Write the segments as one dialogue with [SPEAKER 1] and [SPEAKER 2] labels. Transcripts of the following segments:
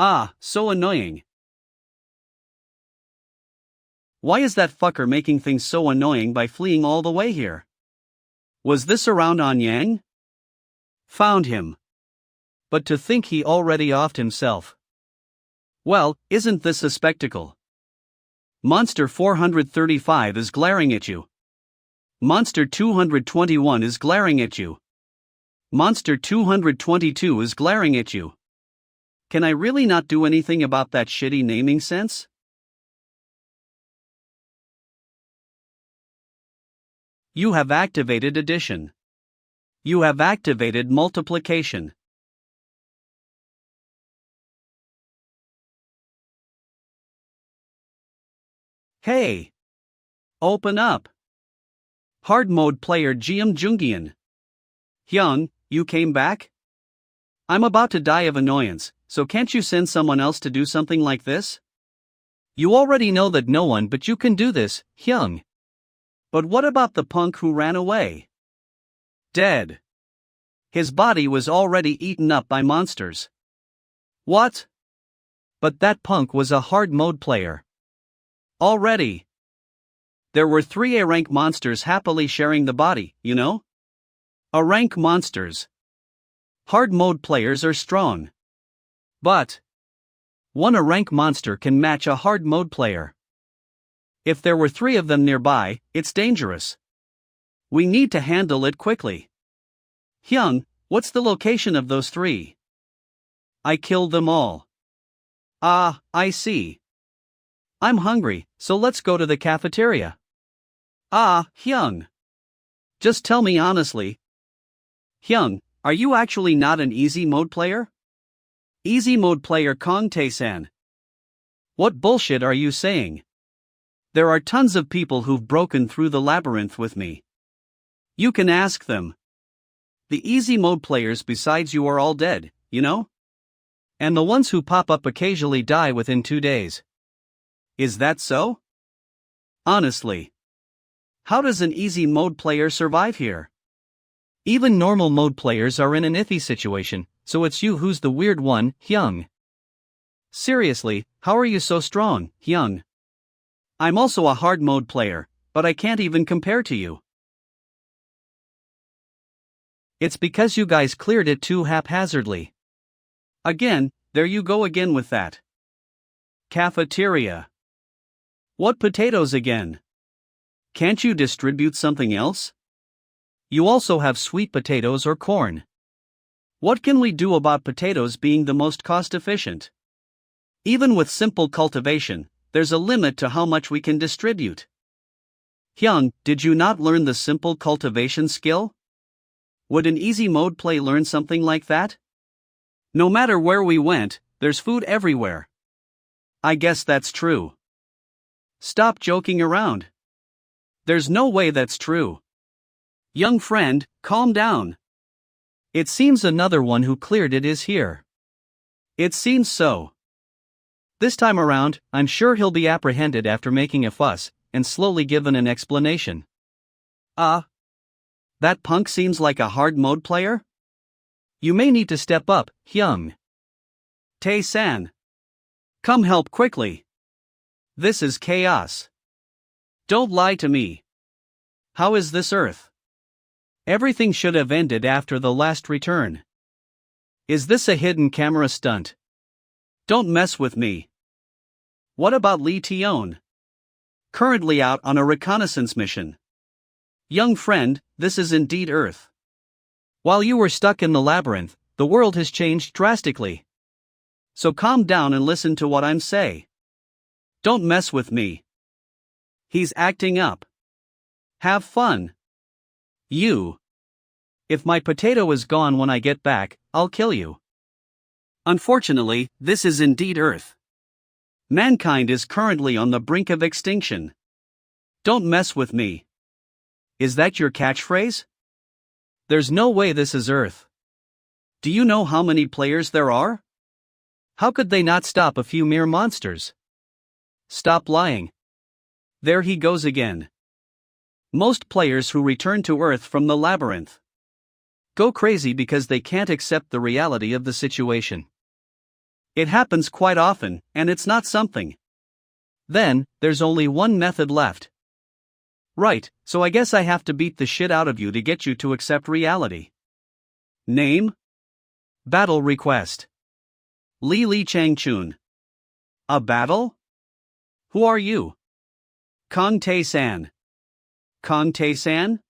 [SPEAKER 1] Ah, so annoying. Why is that fucker making things so annoying by fleeing all the way here? Was this around Anyang? Found him. But to think he already offed himself. Well, isn't this a spectacle? Monster 435 is glaring at you. Monster 221 is glaring at you. Monster 222 is glaring at you. Can I really not do anything about that shitty naming sense? You have activated addition. You have activated multiplication. Hey! Open up! Hard mode player Jiam Jungian. Hyung, you came back? I'm about to die of annoyance, so can't you send someone else to do something like this? You already know that no one but you can do this, Hyung. But what about the punk who ran away? Dead. His body was already eaten up by monsters. What? But that punk was a hard mode player. Already. There were 3 A-rank monsters happily sharing the body, you know? A-rank monsters. Hard mode players are strong. But one A-rank monster can match a hard mode player. If there were 3 of them nearby, it's dangerous. We need to handle it quickly. Hyung, what's the location of those 3? I killed them all. Ah, I see. I'm hungry, so let's go to the cafeteria. Ah, Hyung. Just tell me honestly. Hyung, are you actually not an easy mode player? Easy mode player Kong Tae-san. What bullshit are you saying? There are tons of people who've broken through the labyrinth with me. You can ask them. The easy mode players besides you are all dead, you know? And the ones who pop up occasionally die within 2 days. Is that so? Honestly. How does an easy mode player survive here? Even normal mode players are in an iffy situation, so it's you who's the weird one, Hyung. Seriously, how are you so strong, Hyung? I'm also a hard mode player, but I can't even compare to you. It's because you guys cleared it too haphazardly. Again, there you go again with that. Cafeteria. What potatoes again? Can't you distribute something else? You also have sweet potatoes or corn. What can we do about potatoes being the most cost efficient? Even with simple cultivation, there's a limit to how much we can distribute. Hyung, did you not learn the simple cultivation skill? Would an easy mode play learn something like that? No matter where we went, there's food everywhere. I guess that's true. Stop joking around. There's no way that's true. Young friend, calm down. It seems another one who cleared it is here. It seems so. This time around, I'm sure he'll be apprehended after making a fuss, and slowly given an explanation. That punk seems like a hard mode player? You may need to step up, Hyung. Tae-san. Come help quickly. This is chaos. Don't lie to me. How is this Earth? Everything should have ended after the last return. Is this a hidden camera stunt? Don't mess with me. What about Lee Tion? Currently out on a reconnaissance mission. Young friend, this is indeed Earth. While you were stuck in the labyrinth, the world has changed drastically. So calm down and listen to what I'm saying. Don't mess with me. He's acting up. Have fun. You. If my potato is gone when I get back, I'll kill you. Unfortunately, this is indeed Earth. Mankind is currently on the brink of extinction. Don't mess with me. Is that your catchphrase? There's no way this is Earth. Do you know how many players there are? How could they not stop a few mere monsters? Stop lying. There he goes again. Most players who return to Earth from the labyrinth go crazy because they can't accept the reality of the situation. It happens quite often, and it's not something. Then, there's only one method left. Right, so I guess I have to beat the shit out of you to get you to accept reality. Name? Battle request. Li Changchun. A battle? Who are you? Kong Tae-san. Kong Tae-san?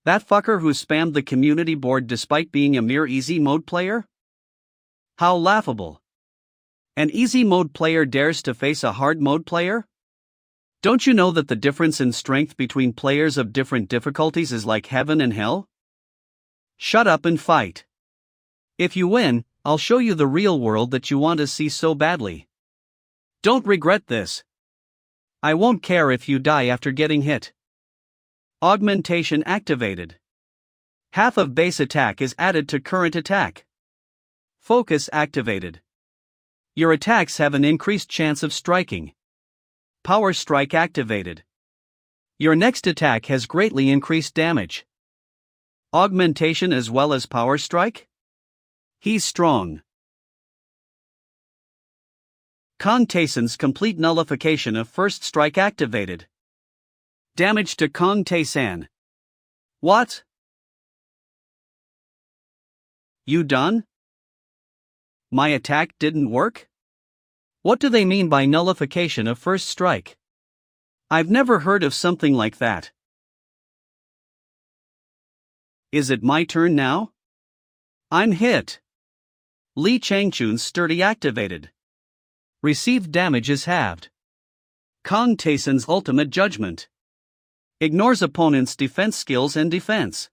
[SPEAKER 1] That fucker who spammed the community board despite being a mere easy mode player? How laughable. An easy mode player dares to face a hard mode player? Don't you know that the difference in strength between players of different difficulties is like heaven and hell? Shut up and fight. If you win, I'll show you the real world that you want to see so badly. Don't regret this. I won't care if you die after getting hit. Augmentation activated. Half of base attack is added to current attack. Focus activated. Your attacks have an increased chance of striking. Power strike activated. Your next attack has greatly increased damage. Augmentation as well as power strike? He's strong. Kong Tae-san's complete nullification of first strike activated. Damage to Kong Tae-san. What? You done? My attack didn't work? What do they mean by nullification of first strike? I've never heard of something like that. Is it my turn now? I'm hit. Li Changchun's sturdy activated. Received damage is halved. Kong Tae-san's ultimate judgment. Ignores opponent's defense skills and defense.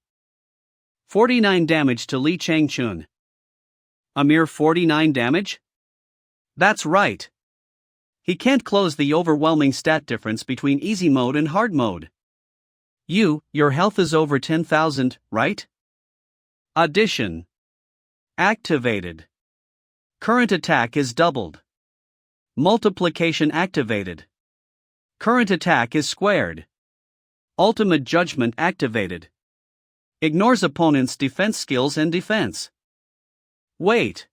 [SPEAKER 1] 49 damage to Li Changchun. A mere 49 damage? That's right. He can't close the overwhelming stat difference between easy mode and hard mode. Your health is over 10,000, right? Addition. Activated. Current attack is doubled. Multiplication activated. Current attack is squared. Ultimate judgment activated. Ignores opponent's defense skills and defense. Wait.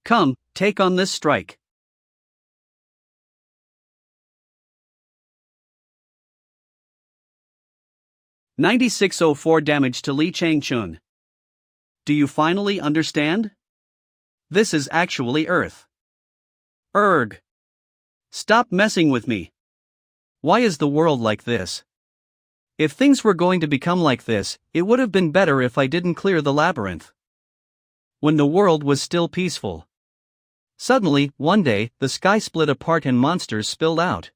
[SPEAKER 1] Come, take on this strike. $9604 damage to Li Changchun. Do you finally understand? This is actually Earth. Erg. Stop messing with me. Why is the world like this? If things were going to become like this, it would have been better if I didn't clear the labyrinth. When the world was still peaceful. Suddenly, one day, the sky split apart and monsters spilled out.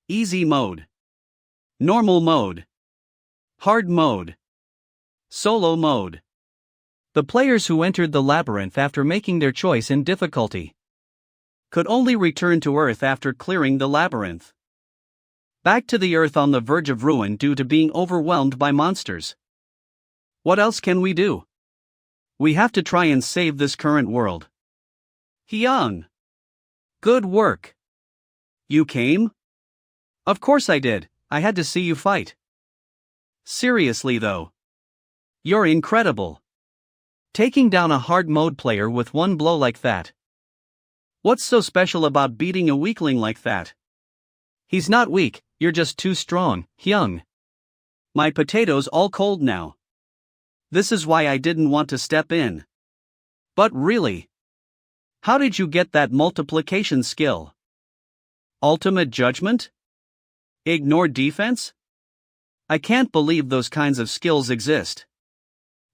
[SPEAKER 1] Easy mode. Normal mode. Hard mode. Solo mode. The players who entered the labyrinth after making their choice in difficulty could only return to Earth after clearing the labyrinth. Back to the Earth on the verge of ruin due to being overwhelmed by monsters. What else can we do? We have to try and save this current world. Hyung. Good work. You came? Of course I did, I had to see you fight. Seriously though. You're incredible. Taking down a hard mode player with one blow like that. What's so special about beating a weakling like that? He's not weak, you're just too strong, Hyung. My potatoes all cold now. This is why I didn't want to step in. But really. How did you get that multiplication skill? Ultimate judgment? Ignore defense? I can't believe those kinds of skills exist.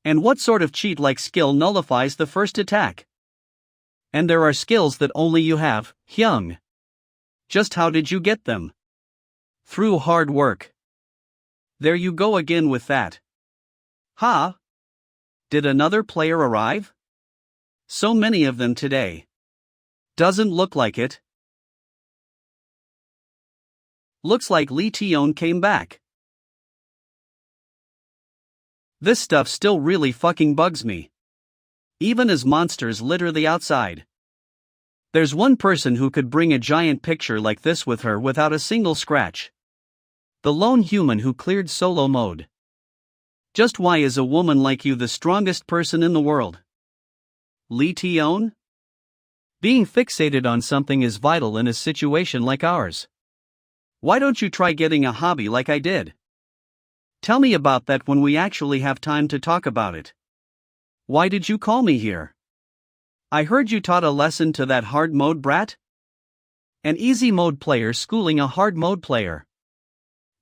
[SPEAKER 1] And what sort of cheat-like skill nullifies the first attack? And there are skills that only you have, Hyung. Just how did you get them? Through hard work. There you go again with that. Huh? Did another player arrive? So many of them today. Doesn't look like it. Looks like Lee Tion came back. This stuff still really fucking bugs me. Even as monsters litter the outside. There's one person who could bring a giant picture like this with her without a single scratch. The lone human who cleared solo mode. Just why is a woman like you the strongest person in the world? Lee Tion? Being fixated on something is vital in a situation like ours. Why don't you try getting a hobby like I did? Tell me about that when we actually have time to talk about it. Why did you call me here? I heard you taught a lesson to that hard mode brat? An easy mode player schooling a hard mode player.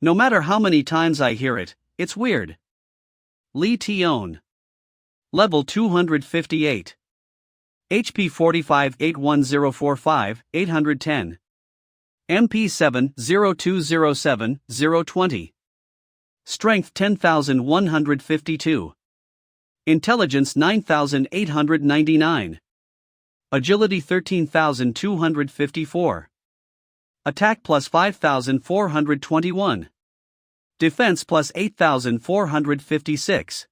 [SPEAKER 1] No matter how many times I hear it, it's weird. Lee Tion. Level 258. HP 45 81045 810. MP 7 0207 020. Strength 10,152. Intelligence 9,899. Agility 13,254. Attack plus 5,421. Defense plus 8,456.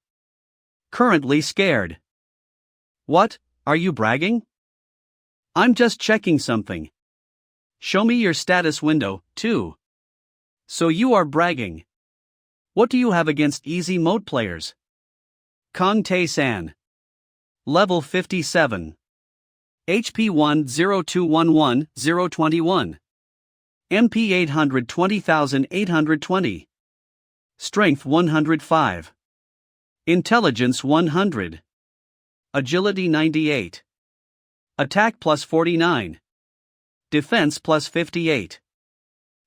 [SPEAKER 1] Currently scared. What, are you bragging? I'm just checking something. Show me your status window, too. So you are bragging. What do you have against easy mode players? Kong Tae-san. Level 57. HP 10211 021. MP 820,820. Strength 105. Intelligence 100. Agility 98. Attack plus 49. Defense plus 58.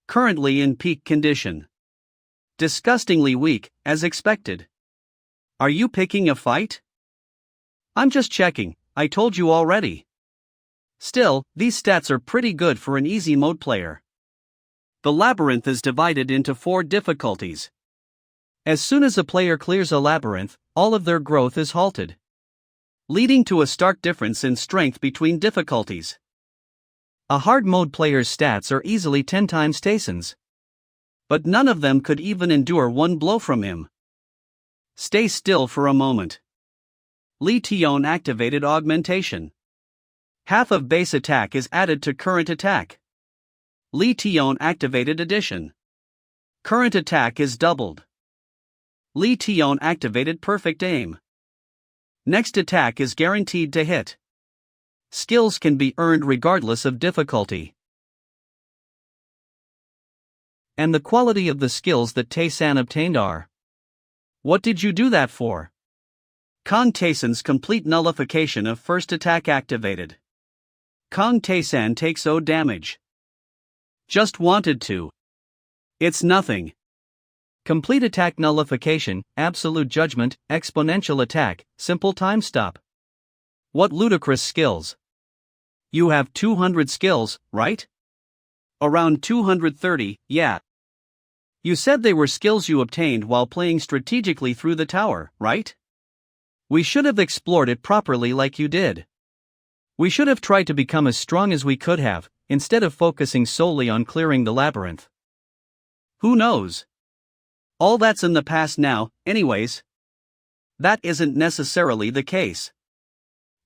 [SPEAKER 1] Currently in peak condition. Disgustingly weak, as expected. Are you picking a fight? I'm just checking, I told you already. Still, these stats are pretty good for an easy mode player. The labyrinth is divided into 4 difficulties. As soon as a player clears a labyrinth, all of their growth is halted, leading to a stark difference in strength between difficulties. A hard mode player's stats are easily 10 times Taeson's. But none of them could even endure one blow from him. Stay still for a moment. Lee Tion activated augmentation. Half of base attack is added to current attack. Lee Tion activated addition. Current attack is doubled. Lee Tion activated perfect aim. Next attack is guaranteed to hit. Skills can be earned regardless of difficulty. And the quality of the skills that Tae-san obtained are. What did you do that for? Kong Tae-san's complete nullification of first attack activated. Kong Tae-san takes 0 damage. Just wanted to. It's nothing. Complete attack nullification, absolute judgment, exponential attack, simple time stop. What ludicrous skills. You have 200 skills, right? Around 230, yeah. You said they were skills you obtained while playing strategically through the tower, right? We should have explored it properly like you did. We should have tried to become as strong as we could have, instead of focusing solely on clearing the labyrinth. Who knows? All that's in the past now, anyways. That isn't necessarily the case.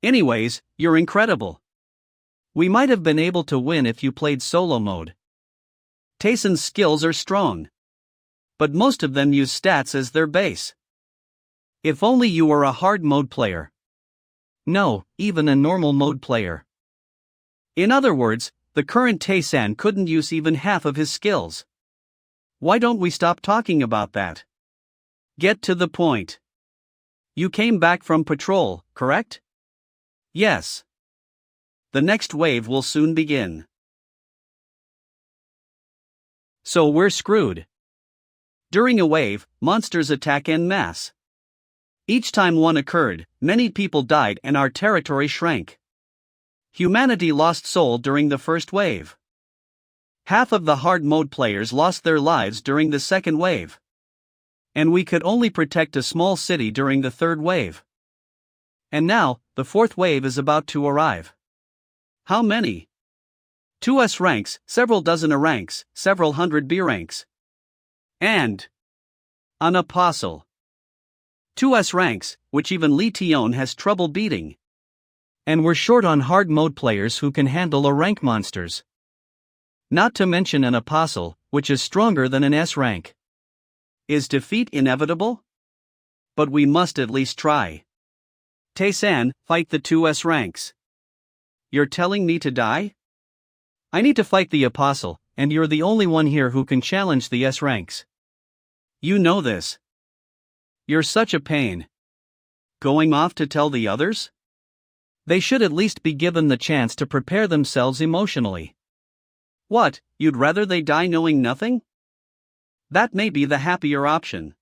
[SPEAKER 1] Anyways, you're incredible. We might have been able to win if you played solo mode. Taeson's skills are strong, but most of them use stats as their base. If only you were a hard mode player. No, even a normal mode player. In other words, the current Tae-san couldn't use even half of his skills. Why don't we stop talking about that? Get to the point. You came back from patrol, correct? Yes. The next wave will soon begin. So we're screwed. During a wave, monsters attack en masse. Each time one occurred, many people died and our territory shrank. Humanity lost soul during the first wave. Half of the hard mode players lost their lives during the second wave. And we could only protect a small city during the third wave. And now, the fourth wave is about to arrive. How many? 2 S ranks, several dozen A ranks, several hundred B ranks. And an apostle. 2 S ranks, which even Lee Tion has trouble beating. And we're short on hard mode players who can handle A rank monsters. Not to mention an apostle, which is stronger than an S rank. Is defeat inevitable? But we must at least try. Tae-san, fight the two S ranks. You're telling me to die? I need to fight the apostle, and you're the only one here who can challenge the S ranks. You know this. You're such a pain. Going off to tell the others? They should at least be given the chance to prepare themselves emotionally. What, you'd rather they die knowing nothing? That may be the happier option.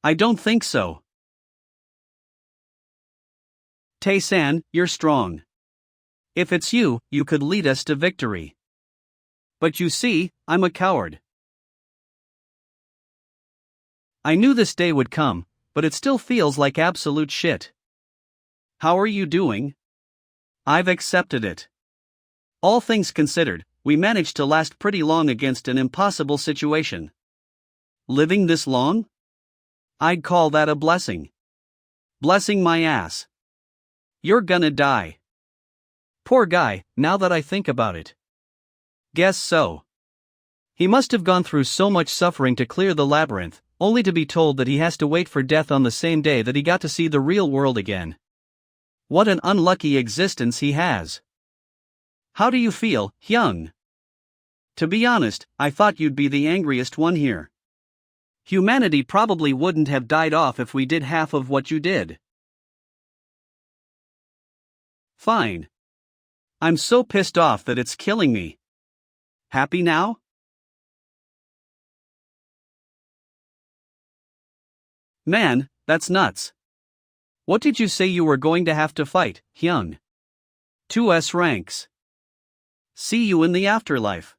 [SPEAKER 1] I don't think so. Tae-san, you're strong. If it's you, you could lead us to victory. But you see, I'm a coward. I knew this day would come, but it still feels like absolute shit. How are you doing? I've accepted it. All things considered, we managed to last pretty long against an impossible situation. Living this long? I'd call that a blessing. Blessing my ass. You're gonna die. Poor guy, now that I think about it. Guess so. He must have gone through so much suffering to clear the labyrinth, only to be told that he has to wait for death on the same day that he got to see the real world again. What an unlucky existence he has. How do you feel, Hyung? To be honest, I thought you'd be the angriest one here. Humanity probably wouldn't have died off if we did half of what you did. Fine. I'm so pissed off that it's killing me. Happy now? Man, that's nuts. What did you say you were going to have to fight, Hyung? 2S ranks. See you in the afterlife.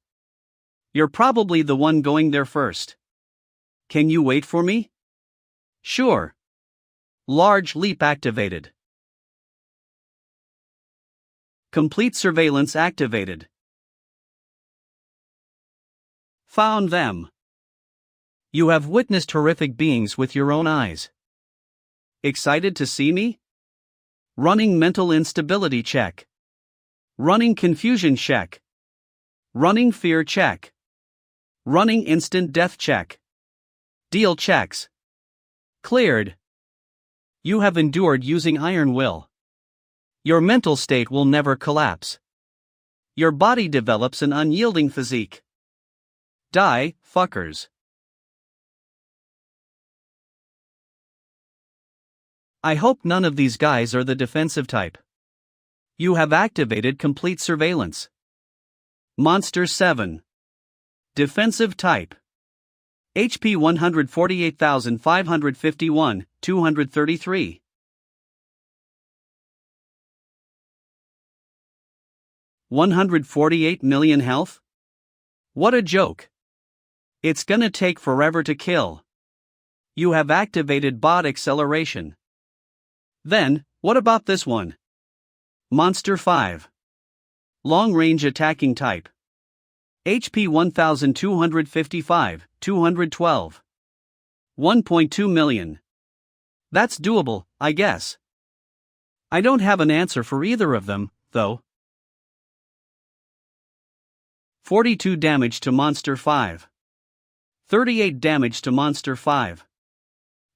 [SPEAKER 1] You're probably the one going there first. Can you wait for me? Sure. Large leap activated. Complete surveillance activated. Found them. You have witnessed horrific beings with your own eyes. Excited to see me? Running mental instability check. Running confusion check. Running fear check. Running instant death check. Deal checks. Cleared. You have endured using iron will. Your mental state will never collapse. Your body develops an unyielding physique. Die, fuckers. I hope none of these guys are the defensive type. You have activated complete surveillance. Monster 7. Defensive type. HP 148,551, 233. $148 million health? What a joke. It's gonna take forever to kill. You have activated bot acceleration. Then, what about this one? Monster 5. Long-range attacking type. HP 1255, 212. 1.2 million. That's doable, I guess. I don't have an answer for either of them, though. 42 damage to Monster 5. 38 damage to Monster 5.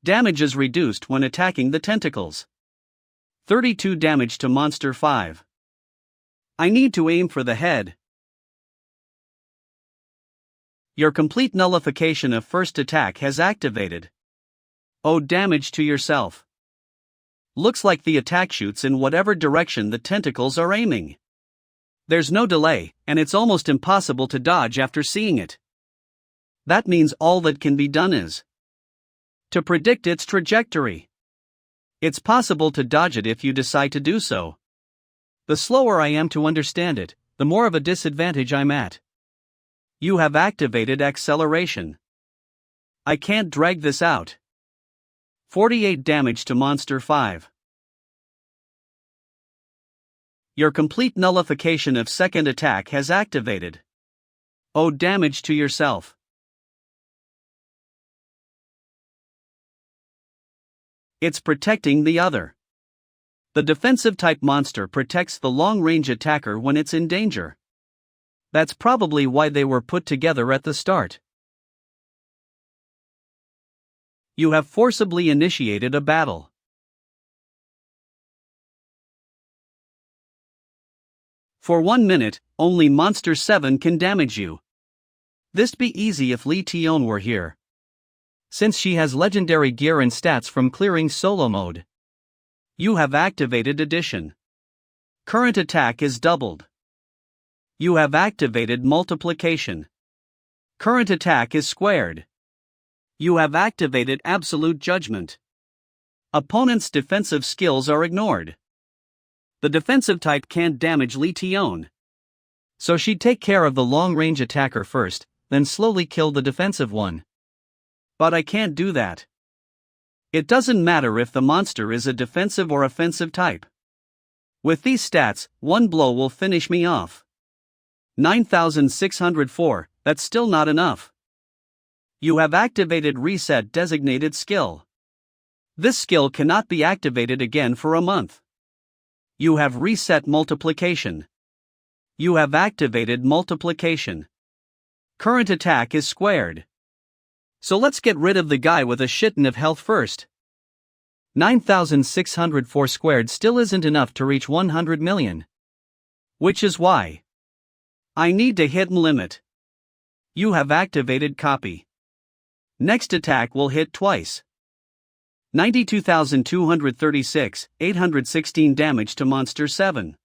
[SPEAKER 1] Damage is reduced when attacking the tentacles. 32 damage to Monster 5. I need to aim for the head. Your complete nullification of first attack has activated. Oh, damage to yourself. Looks like the attack shoots in whatever direction the tentacles are aiming. There's no delay, and it's almost impossible to dodge after seeing it. That means all that can be done is to predict its trajectory. It's possible to dodge it if you decide to do so. The slower I am to understand it, the more of a disadvantage I'm at. You have activated acceleration. I can't drag this out. 48 damage to Monster 5. Your complete nullification of second attack has activated. Oh, damage to yourself. It's protecting the other. The defensive type monster protects the long-range attacker when it's in danger. That's probably why they were put together at the start. You have forcibly initiated a battle. For 1 minute, only Monster 7 can damage you. This'd be easy if Lee Tion were here, since she has legendary gear and stats from clearing solo mode. You have activated addition. Current attack is doubled. You have activated multiplication. Current attack is squared. You have activated absolute judgment. Opponent's defensive skills are ignored. The defensive type can't damage Lee Tion, so she'd take care of the long-range attacker first, then slowly kill the defensive one. But I can't do that. It doesn't matter if the monster is a defensive or offensive type. With these stats, one blow will finish me off. 9604, that's still not enough. You have activated Reset Designated Skill. This skill cannot be activated again for a month. You have Reset Multiplication. You have activated Multiplication. Current attack is squared. So let's get rid of the guy with a shitton of health first. 9604 squared still isn't enough to reach 100 million. Which is why I need to hit limit. You have activated Copy. Next attack will hit twice. 92,236, 816 damage to Monster 7.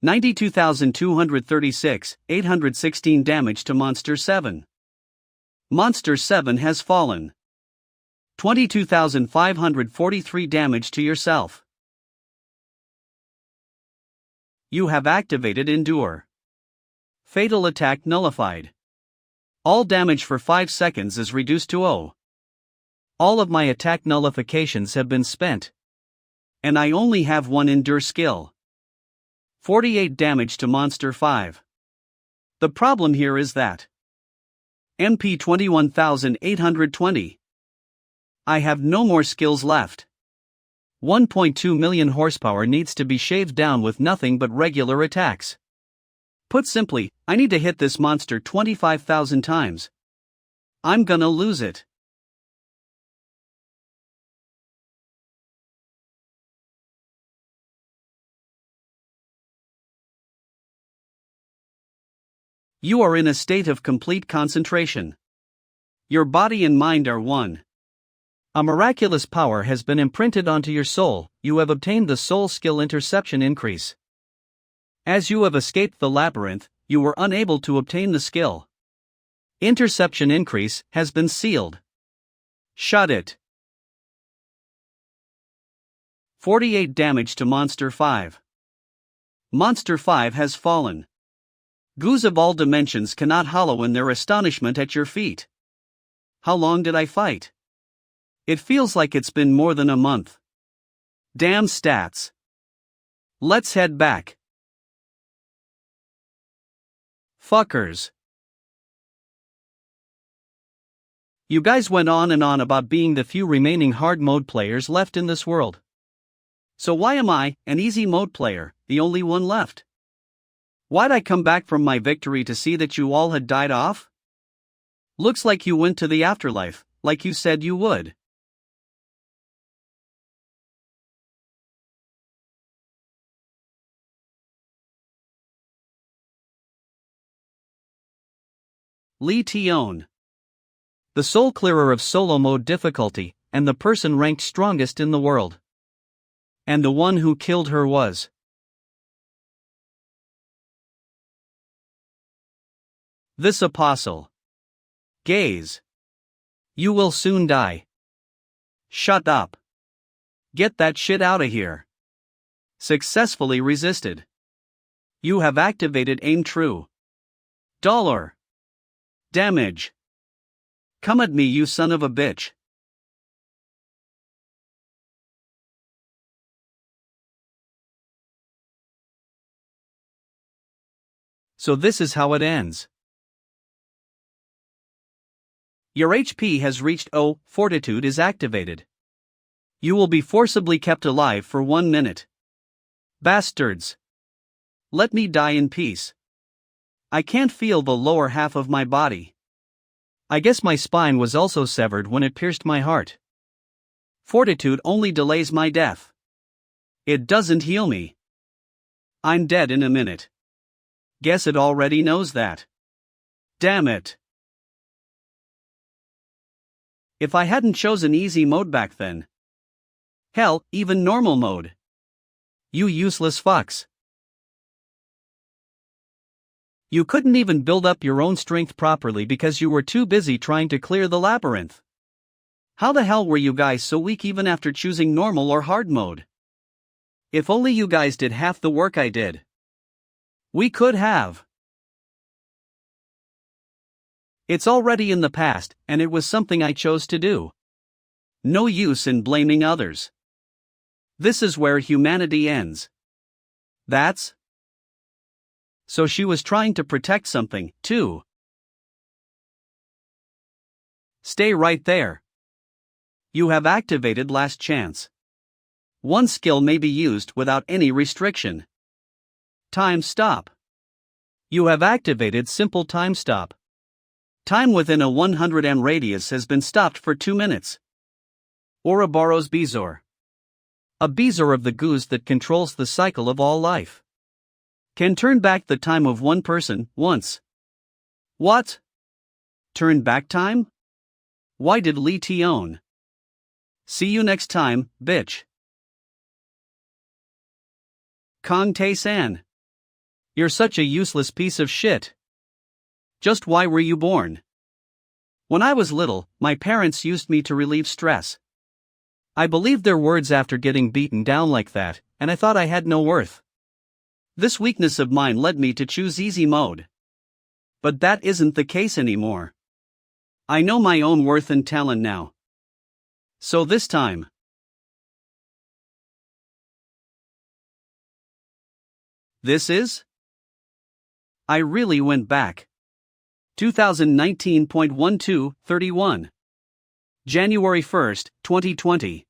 [SPEAKER 1] 92,236, 816 damage to Monster 7. Monster 7 has fallen. 22,543 damage to yourself. You have activated Endure. Fatal attack nullified. All damage for 5 seconds is reduced to 0. All of my attack nullifications have been spent. And I only have one Endure skill. 48 damage to Monster 5. The problem here is that MP 21,820. I have no more skills left. 1.2 million horsepower needs to be shaved down with nothing but regular attacks. Put simply, I need to hit this monster 25,000 times. I'm gonna lose it. You are in a state of complete concentration. Your body and mind are one. A miraculous power has been imprinted onto your soul. You have obtained the soul skill Interception Increase. As you have escaped the labyrinth, you were unable to obtain the skill. Interception Increase has been sealed. Shut it. 48 damage to Monster 5. Monster 5 has fallen. Goos of all dimensions cannot hollow in their astonishment at your feat. How long did I fight? It feels like it's been more than a month. Damn stats. Let's head back. Fuckers. You guys went on and on about being the few remaining hard mode players left in this world. So why am I, an easy mode player, the only one left? Why'd I come back from my victory to see that you all had died off? Looks like you went to the afterlife, like you said you would. Lee Tion. The soul clearer of solo mode difficulty, and the person ranked strongest in the world. And the one who killed her was this apostle. Gaze. You will soon die. Shut up. Get that shit out of here. Successfully resisted. You have activated Aim True. $. Damage. Come at me, you son of a bitch. So this is how it ends. Your HP has reached 0, Fortitude is activated. You will be forcibly kept alive for 1 minute. Bastards. Let me die in peace. I can't feel the lower half of my body. I guess my spine was also severed when it pierced my heart. Fortitude only delays my death. It doesn't heal me. I'm dead in a minute. Guess it already knows that. Damn it. If I hadn't chosen easy mode back then. Hell, even normal mode. You useless fucks. You couldn't even build up your own strength properly because you were too busy trying to clear the labyrinth. How the hell were you guys so weak even after choosing normal or hard mode? If only you guys did half the work I did. We could have. It's already in the past, and it was something I chose to do. No use in blaming others. This is where humanity ends. That's. So she was trying to protect something, too. Stay right there. You have activated last chance. One skill may be used without any restriction. Time stop. You have activated simple time stop. Time within a 100 m radius has been stopped for 2 minutes. Ouroboros Bezoar. A Bezoar of the goose that controls the cycle of all life. Can turn back the time of one person, once. What? Turn back time? Why did Lee Tion? See you next time, bitch. Kong Tae-san. You're such a useless piece of shit. Just why were you born? When I was little, my parents used me to relieve stress. I believed their words after getting beaten down like that, and I thought I had no worth. This weakness of mine led me to choose easy mode. But that isn't the case anymore. I know my own worth and talent now. So this time. This is? I really went back. 2019.1231. January 1st, 2020.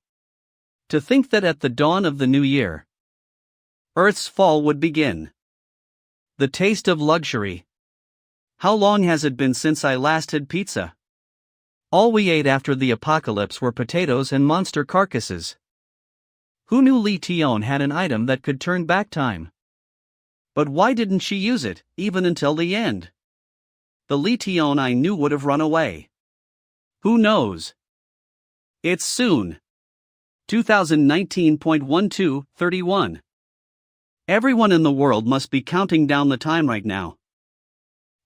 [SPEAKER 1] To think that at the dawn of the new year, Earth's fall would begin. The taste of luxury. How long has it been since I last had pizza? All we ate after the apocalypse were potatoes and monster carcasses. Who knew Lee Tion had an item that could turn back time? But why didn't she use it, even until the end? The Lee Tion I knew would have run away. Who knows? It's soon. 2019.1231. Everyone in the world must be counting down the time right now.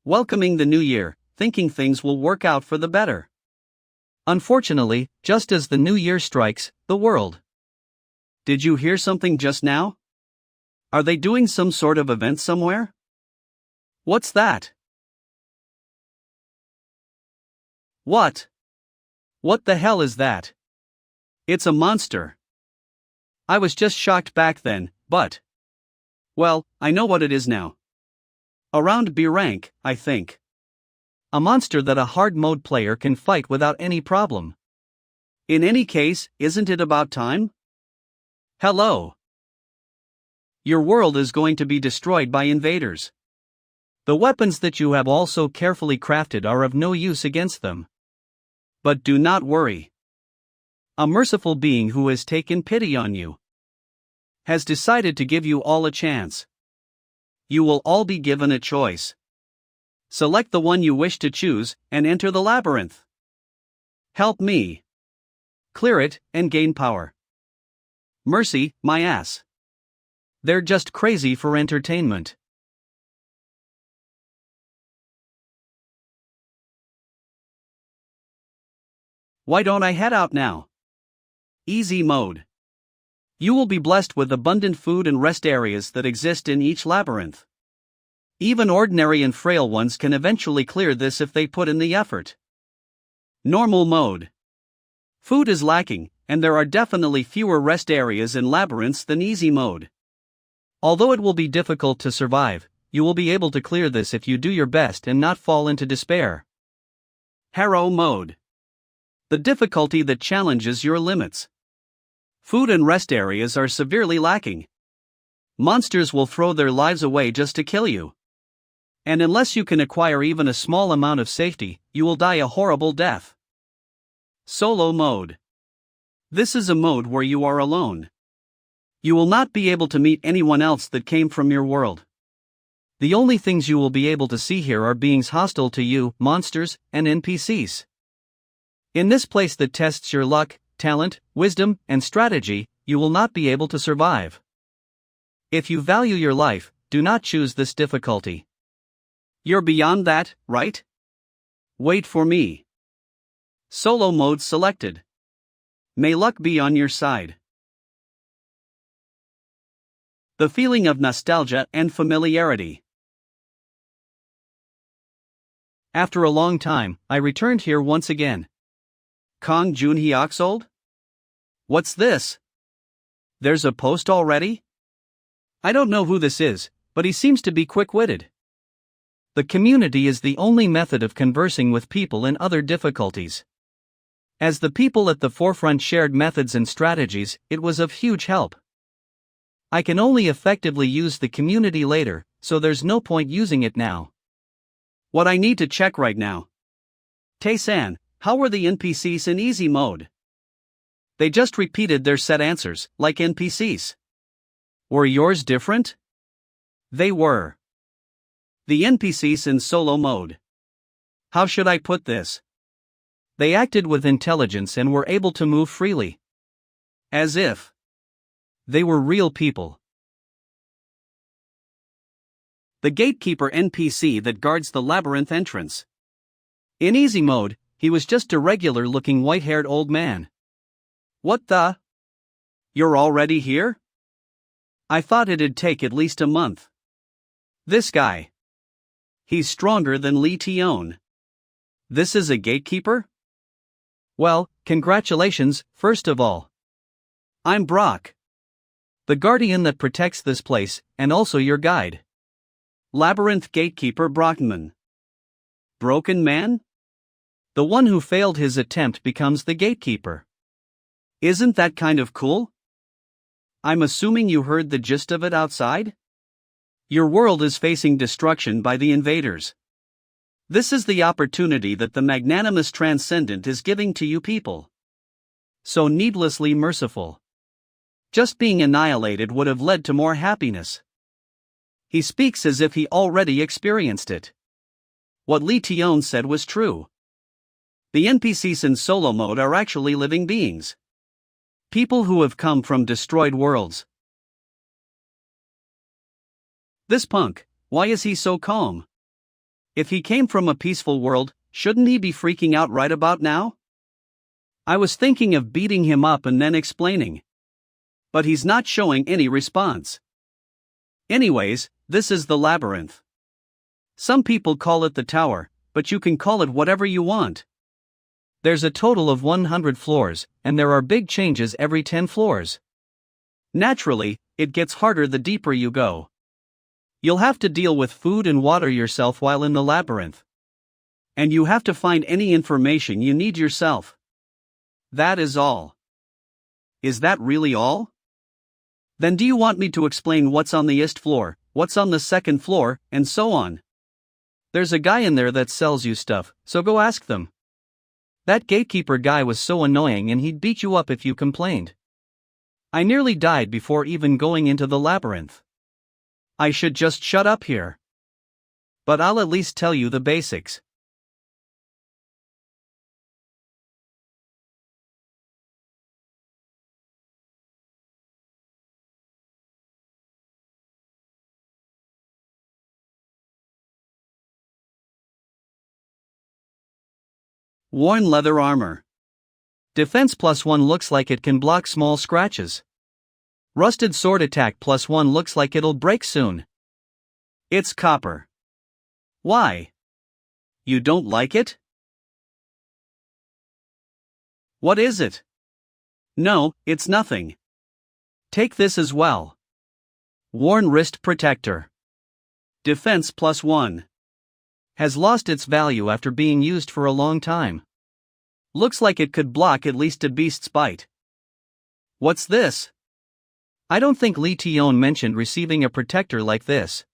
[SPEAKER 1] Welcoming the new year, thinking things will work out for the better. Unfortunately, just as the new year strikes, the world. Did you hear something just now? Are they doing some sort of event somewhere? What's that? What? What the hell is that? It's a monster. I was just shocked back then, but. Well, I know what it is now. Around B rank, I think. A monster that a hard mode player can fight without any problem. In any case, isn't it about time? Hello. Your world is going to be destroyed by invaders. The weapons that you have all so carefully crafted are of no use against them. But do not worry. A merciful being who has taken pity on you has decided to give you all a chance. You will all be given a choice. Select the one you wish to choose, and enter the labyrinth. Help me. Clear it, and gain power. Mercy, my ass. They're just crazy for entertainment. Why don't I head out now? Easy mode. You will be blessed with abundant food and rest areas that exist in each labyrinth. Even ordinary and frail ones can eventually clear this if they put in the effort. Normal mode. Food is lacking, and there are definitely fewer rest areas in labyrinths than easy mode. Although it will be difficult to survive, you will be able to clear this if you do your best and not fall into despair. Harrow mode. The difficulty that challenges your limits. Food and rest areas are severely lacking. Monsters will throw their lives away just to kill you. And unless you can acquire even a small amount of safety, you will die a horrible death. Solo mode. This is a mode where you are alone. You will not be able to meet anyone else that came from your world. The only things you will be able to see here are beings hostile to you, monsters, and NPCs. In this place that tests your luck, talent, wisdom, and strategy, you will not be able to survive. If you value your life, do not choose this difficulty. You're beyond that, right? Wait for me. Solo mode selected. May luck be on your side. The feeling of nostalgia and familiarity. After a long time, I returned here once again. Kong Junhyoksold? What's this? There's a post already? I don't know who this is, but he seems to be quick-witted. The community is the only method of conversing with people in other difficulties. As the people at the forefront shared methods and strategies, it was of huge help. I can only effectively use the community later, so there's no point using it now. What I need to check right now. Tae-san, how were the NPCs in easy mode? They just repeated their set answers, like NPCs. Were yours different? They were. The NPCs in solo mode. How should I put this? They acted with intelligence and were able to move freely. As if they were real people. The gatekeeper NPC that guards the labyrinth entrance. In easy mode, he was just a regular-looking white-haired old man. What the? You're already here? I thought it'd take at least a month. This guy. He's stronger than Lee Tion. This is a gatekeeper? Well, congratulations, first of all. I'm Brock. The guardian that protects this place, and also your guide. Labyrinth Gatekeeper Brockman. Broken man? The one who failed his attempt becomes the gatekeeper. Isn't that kind of cool? I'm assuming you heard the gist of it outside? Your world is facing destruction by the invaders. This is the opportunity that the magnanimous Transcendent is giving to you people. So needlessly merciful. Just being annihilated would have led to more happiness. He speaks as if he already experienced it. What Lee Tion said was true. The NPCs in solo mode are actually living beings. People who have come from destroyed worlds. This punk, why is he so calm? If he came from a peaceful world, shouldn't he be freaking out right about now? I was thinking of beating him up and then explaining. But he's not showing any response. Anyways, this is the labyrinth. Some people call it the tower, but you can call it whatever you want. There's a total of 100 floors, and there are big changes every 10 floors. Naturally, it gets harder the deeper you go. You'll have to deal with food and water yourself while in the labyrinth. And you have to find any information you need yourself. That is all. Is that really all? Then do you want me to explain what's on the east floor, what's on the second floor, and so on? There's a guy in there that sells you stuff, so go ask them. That gatekeeper guy was so annoying and he'd beat you up if you complained. I nearly died before even going into the labyrinth. I should just shut up here. But I'll at least tell you the basics. Worn leather armor. Defense +1 looks like it can block small scratches. Rusted sword attack +1 looks like it'll break soon. It's copper. Why? You don't like it? What is it? No, it's nothing. Take this as well. Worn wrist protector. Defense +1. Has lost its value after being used for a long time. Looks like it could block at least a beast's bite. What's this? I don't think Lee Tion mentioned receiving a protector like this.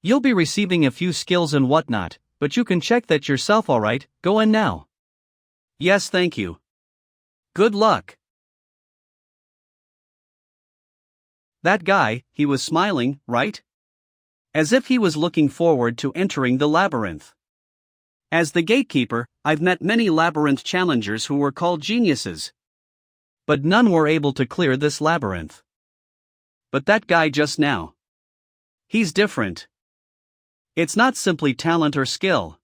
[SPEAKER 1] You'll be receiving a few skills and whatnot, but you can check that yourself, alright? Go in now. Yes, thank you. Good luck. That guy, he was smiling, right? As if he was looking forward to entering the labyrinth. As the gatekeeper, I've met many labyrinth challengers who were called geniuses. But none were able to clear this labyrinth. But that guy just now. He's different. It's not simply talent or skill,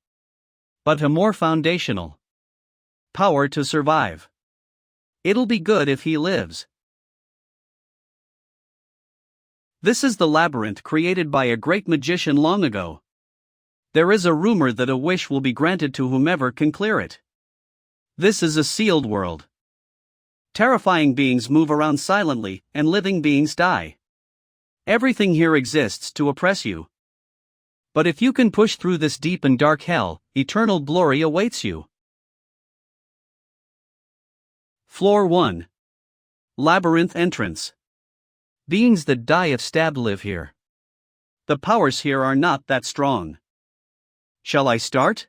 [SPEAKER 1] but a more foundational power to survive. It'll be good if he lives. This is the labyrinth created by a great magician long ago. There is a rumor that a wish will be granted to whomever can clear it. This is a sealed world. Terrifying beings move around silently, and living beings die. Everything here exists to oppress you. But if you can push through this deep and dark hell, eternal glory awaits you. Floor 1. Labyrinth entrance. Beings that die if stabbed live here. The powers here are not that strong. Shall I start?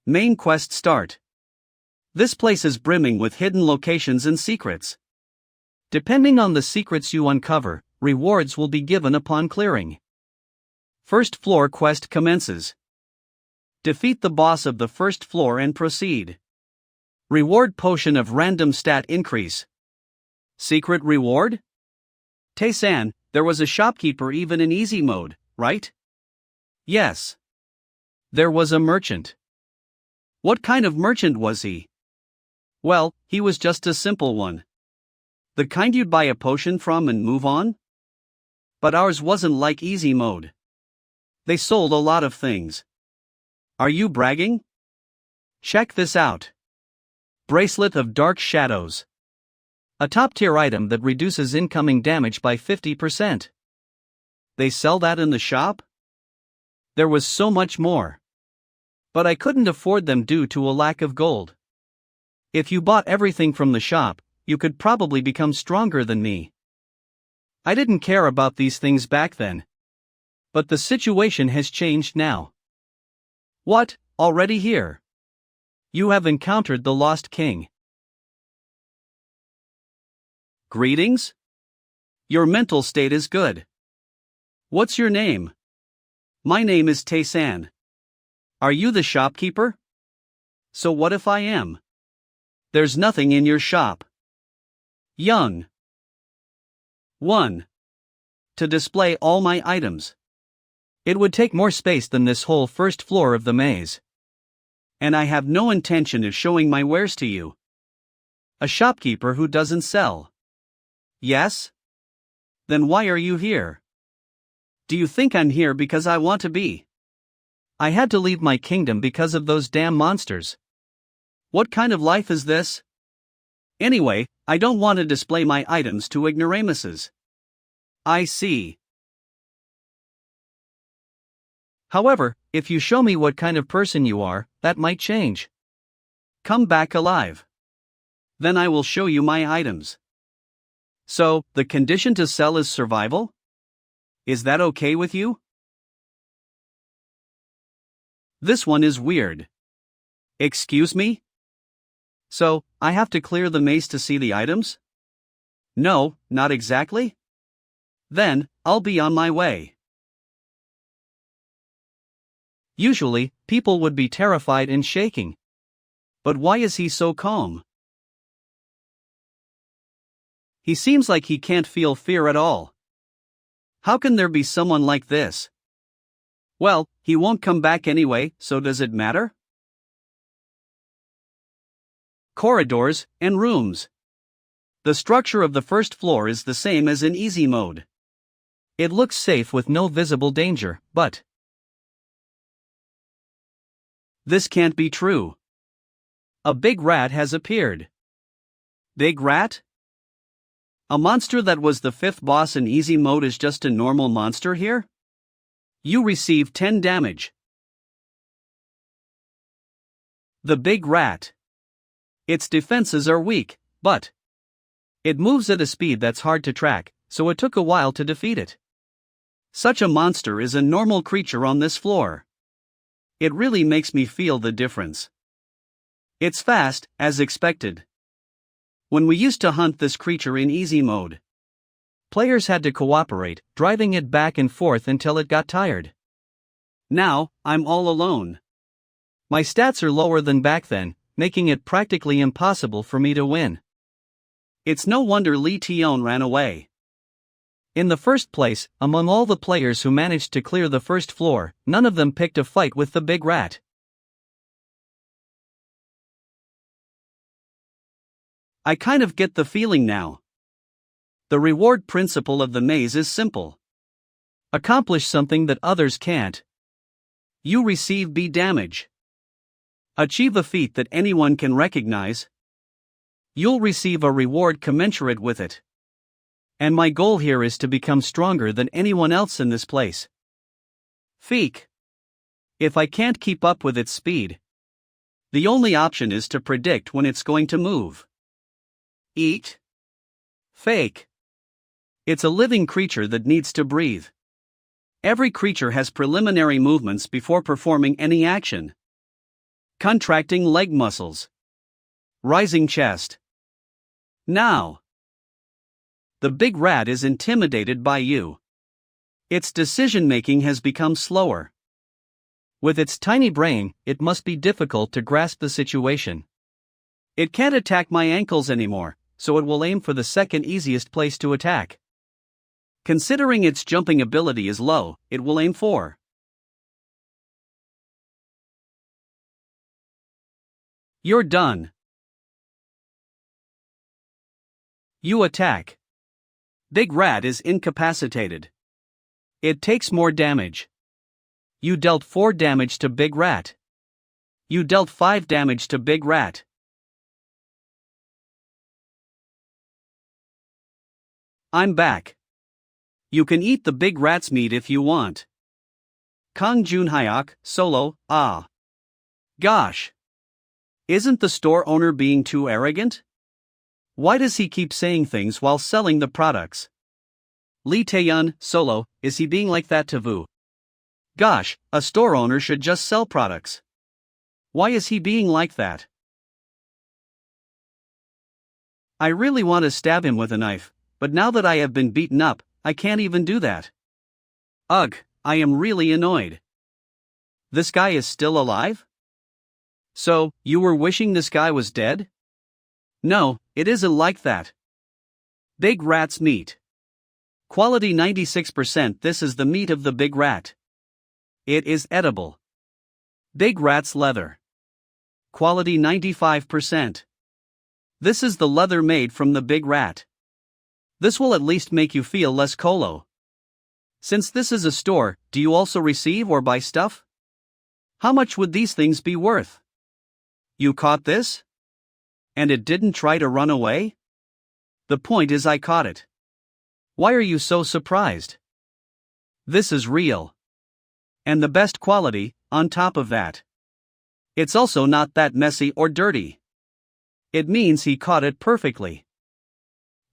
[SPEAKER 1] Main quest start. This place is brimming with hidden locations and secrets. Depending on the secrets you uncover, rewards will be given upon clearing. First floor quest commences. Defeat the boss of the first floor and proceed. Reward potion of random stat increase. Secret reward? Tae-san, there was a shopkeeper even in easy mode, right? Yes. There was a merchant. What kind of merchant was he? Well, he was just a simple one. The kind you'd buy a potion from and move on? But ours wasn't like easy mode. They sold a lot of things. Are you bragging? Check this out. Bracelet of Dark Shadows. A top-tier item that reduces incoming damage by 50%. They sell that in the shop? There was so much more. But I couldn't afford them due to a lack of gold. If you bought everything from the shop, you could probably become stronger than me. I didn't care about these things back then. But the situation has changed now. What, already here? You have encountered the Lost King. Greetings? Your mental state is good. What's your name? My name is Tae-san. Are you the shopkeeper? So what if I am? There's nothing in your shop. Young. 1. To display all my items. It would take more space than this whole first floor of the maze. And I have no intention of showing my wares to you. A shopkeeper who doesn't sell. Yes? Then why are you here? Do you think I'm here because I want to be? I had to leave my kingdom because of those damn monsters. What kind of life is this? Anyway, I don't want to display my items to ignoramuses. I see. However, if you show me what kind of person you are, that might change. Come back alive. Then I will show you my items. So, the condition to sell is survival? Is that okay with you? This one is weird. Excuse me? So, I have to clear the maze to see the items? No, not exactly. Then, I'll be on my way. Usually, people would be terrified and shaking. But why is he so calm? He seems like he can't feel fear at all. How can there be someone like this? Well, he won't come back anyway, so does it matter? Corridors and rooms. The structure of the first floor is the same as in easy mode. It looks safe with no visible danger, but this can't be true. A big rat has appeared. Big rat? A monster that was the 5th boss in easy mode is just a normal monster here? You receive 10 damage. The big rat. Its defenses are weak, but it moves at a speed that's hard to track, so it took a while to defeat it. Such a monster is a normal creature on this floor. It really makes me feel the difference. It's fast, as expected. When we used to hunt this creature in easy mode, players had to cooperate, driving it back and forth until it got tired. Now, I'm all alone. My stats are lower than back then, making it practically impossible for me to win. It's no wonder Li Tian ran away. In the first place, among all the players who managed to clear the first floor, none of them picked a fight with the big rat. I kind of get the feeling now. The reward principle of the maze is simple. Accomplish something that others can't. You receive B damage. Achieve a feat that anyone can recognize. You'll receive a reward commensurate with it. And my goal here is to become stronger than anyone else in this place. Feek. If I can't keep up with its speed, the only option is to predict when it's going to move. Eat. Fake. It's a living creature that needs to breathe. Every creature has preliminary movements before performing any action. Contracting leg muscles. Rising chest. Now. The big rat is intimidated by you. Its decision-making has become slower. With its tiny brain, it must be difficult to grasp the situation. It can't attack my ankles anymore, so it will aim for the second easiest place to attack. Considering its jumping ability is low, it will aim for. You're done. You attack. Big rat is incapacitated. It takes more damage. You dealt 4 damage to big rat. You dealt 5 damage to big rat. I'm back. You can eat the big rat's meat if you want. Kang Junhyuk, solo, ah. Gosh. Isn't the store owner being too arrogant? Why does he keep saying things while selling the products? Lee Taeyun, solo, is he being like that to Vu? Gosh, a store owner should just sell products. Why is he being like that? I really want to stab him with a knife, but now that I have been beaten up, I can't even do that. Ugh, I am really annoyed. This guy is still alive? So, you were wishing this guy was dead? No, it isn't like that. Big rat's meat. Quality 96%. This is the meat of the big rat. It is edible. Big rat's leather. Quality 95%. This is the leather made from the big rat. This will at least make you feel less colo. Since this is a store, do you also receive or buy stuff? How much would these things be worth? You caught this? And it didn't try to run away? The point is I caught it. Why are you so surprised? This is real. And the best quality, on top of that. It's also not that messy or dirty. It means he caught it perfectly.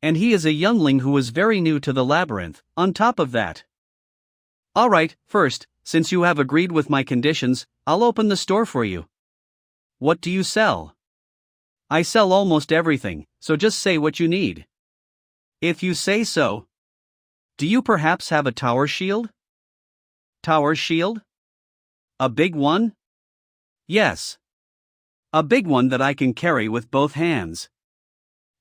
[SPEAKER 1] And he is a youngling who is very new to the labyrinth, on top of that. Alright, first, since you have agreed with my conditions, I'll open the store for you. What do you sell? I sell almost everything, so just say what you need. If you say so. Do you perhaps have a tower shield? Tower shield? A big one? Yes. A big one that I can carry with both hands.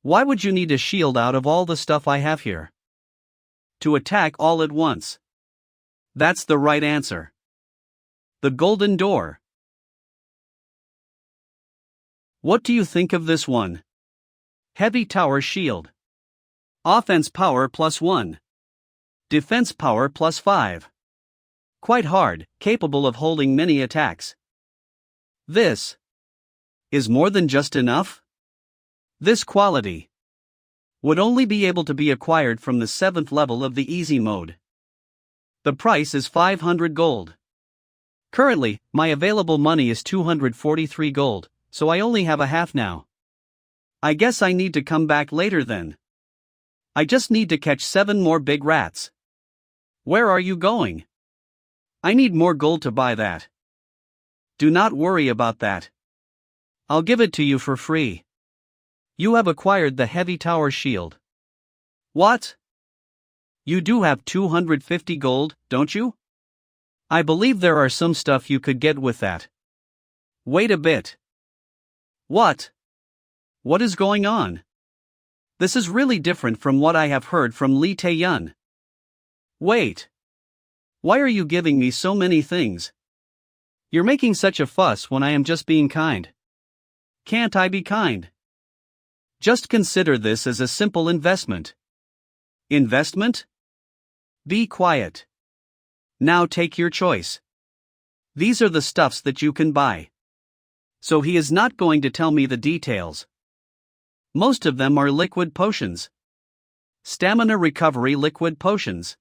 [SPEAKER 1] Why would you need a shield out of all the stuff I have here? To attack all at once. That's the right answer. The golden door. What do you think of this one? Heavy tower shield. Offense power +1. Defense power +5. Quite hard, capable of holding many attacks. This is more than just enough. This quality would only be able to be acquired from the 7th level of the easy mode. The price is 500 gold. Currently, my available money is 243 gold, so I only have a half now. I guess I need to come back later then. I just need to catch 7 more big rats. Where are you going? I need more gold to buy that. Do not worry about that. I'll give it to you for free. You have acquired the heavy tower shield. What? You do have 250 gold, don't you? I believe there are some stuff you could get with that. Wait a bit. What? What is going on? This is really different from what I have heard from Lee Tae-yun. Wait. Why are you giving me so many things? You're making such a fuss when I am just being kind. Can't I be kind? Just consider this as a simple investment. Investment? Be quiet. Now take your choice. These are the stuffs that you can buy. So he is not going to tell me the details. Most of them are liquid potions. Stamina recovery liquid potions.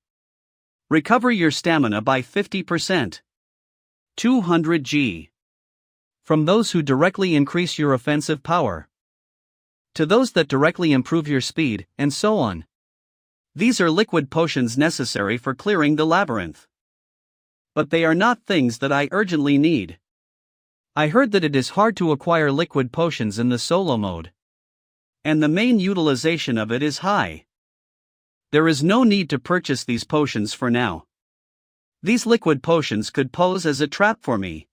[SPEAKER 1] Recover your stamina by 50%. 200 G. From those who directly increase your offensive power. To those that directly improve your speed, and so on. These are liquid potions necessary for clearing the labyrinth. But they are not things that I urgently need. I heard that it is hard to acquire liquid potions in the solo mode. And the main utilization of it is high. There is no need to purchase these potions for now. These liquid potions could pose as a trap for me.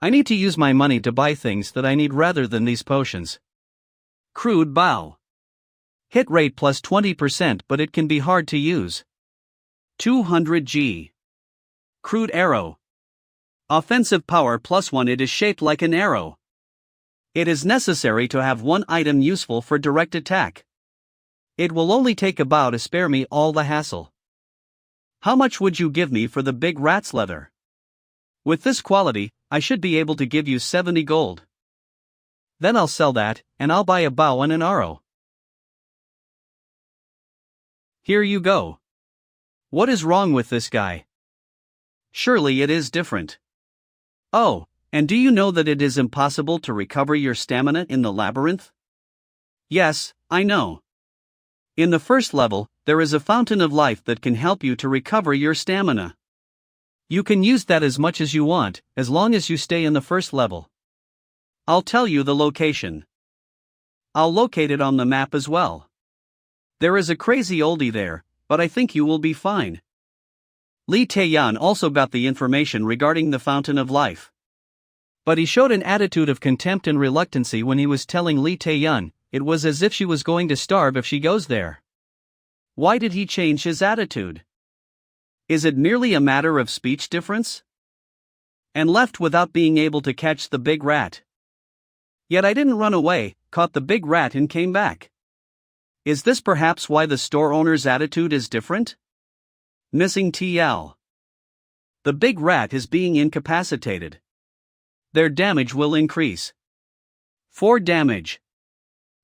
[SPEAKER 1] I need to use my money to buy things that I need rather than these potions. Crude bow. Hit rate plus 20%, but it can be hard to use. 200 G. Crude arrow. Offensive power plus 1. It is shaped like an arrow. It is necessary to have one item useful for direct attack. It will only take about to spare me all the hassle. How much would you give me for the big rat's leather? With this quality, I should be able to give you 70 gold. Then I'll sell that, and I'll buy a bow and an arrow. Here you go. What is wrong with this guy? Surely it is different. Oh, and do you know that it is impossible to recover your stamina in the labyrinth? Yes, I know. In the first level, there is a fountain of life that can help you to recover your stamina. You can use that as much as you want, as long as you stay in the first level. I'll tell you the location. I'll locate it on the map as well. There is a crazy oldie there, but I think you will be fine. Lee Tae-yun also got the information regarding the fountain of life. But he showed an attitude of contempt and reluctancy when he was telling Lee Tae-yun. It was as if she was going to starve if she goes there. Why did he change his attitude? Is it merely a matter of speech difference? And left without being able to catch the big rat. Yet I didn't run away, caught the big rat and came back. Is this perhaps why the store owner's attitude is different? Missing TL. The big rat is being incapacitated. Their damage will increase. 4 damage.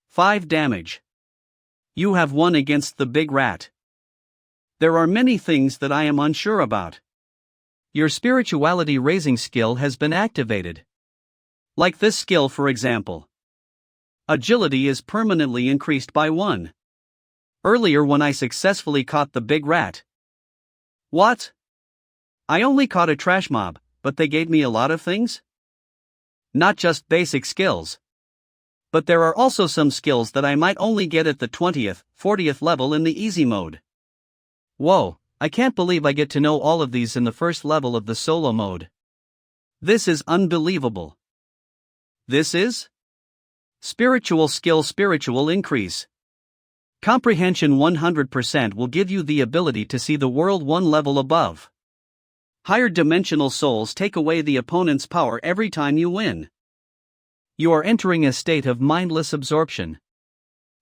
[SPEAKER 1] 5 damage. You have won against the big rat. There are many things that I am unsure about. Your spirituality raising skill has been activated. Like this skill, for example. Agility is permanently increased by 1. Earlier when I successfully caught the big rat. What? I only caught a trash mob, but they gave me a lot of things? Not just basic skills. But there are also some skills that I might only get at the 20th, 40th level in the easy mode. Whoa, I can't believe I get to know all of these in the first level of the solo mode. This is unbelievable. This is? Spiritual skill spiritual increase. Comprehension 100% will give you the ability to see the world one level above. Higher dimensional souls take away the opponent's power every time you win. You are entering a state of mindless absorption.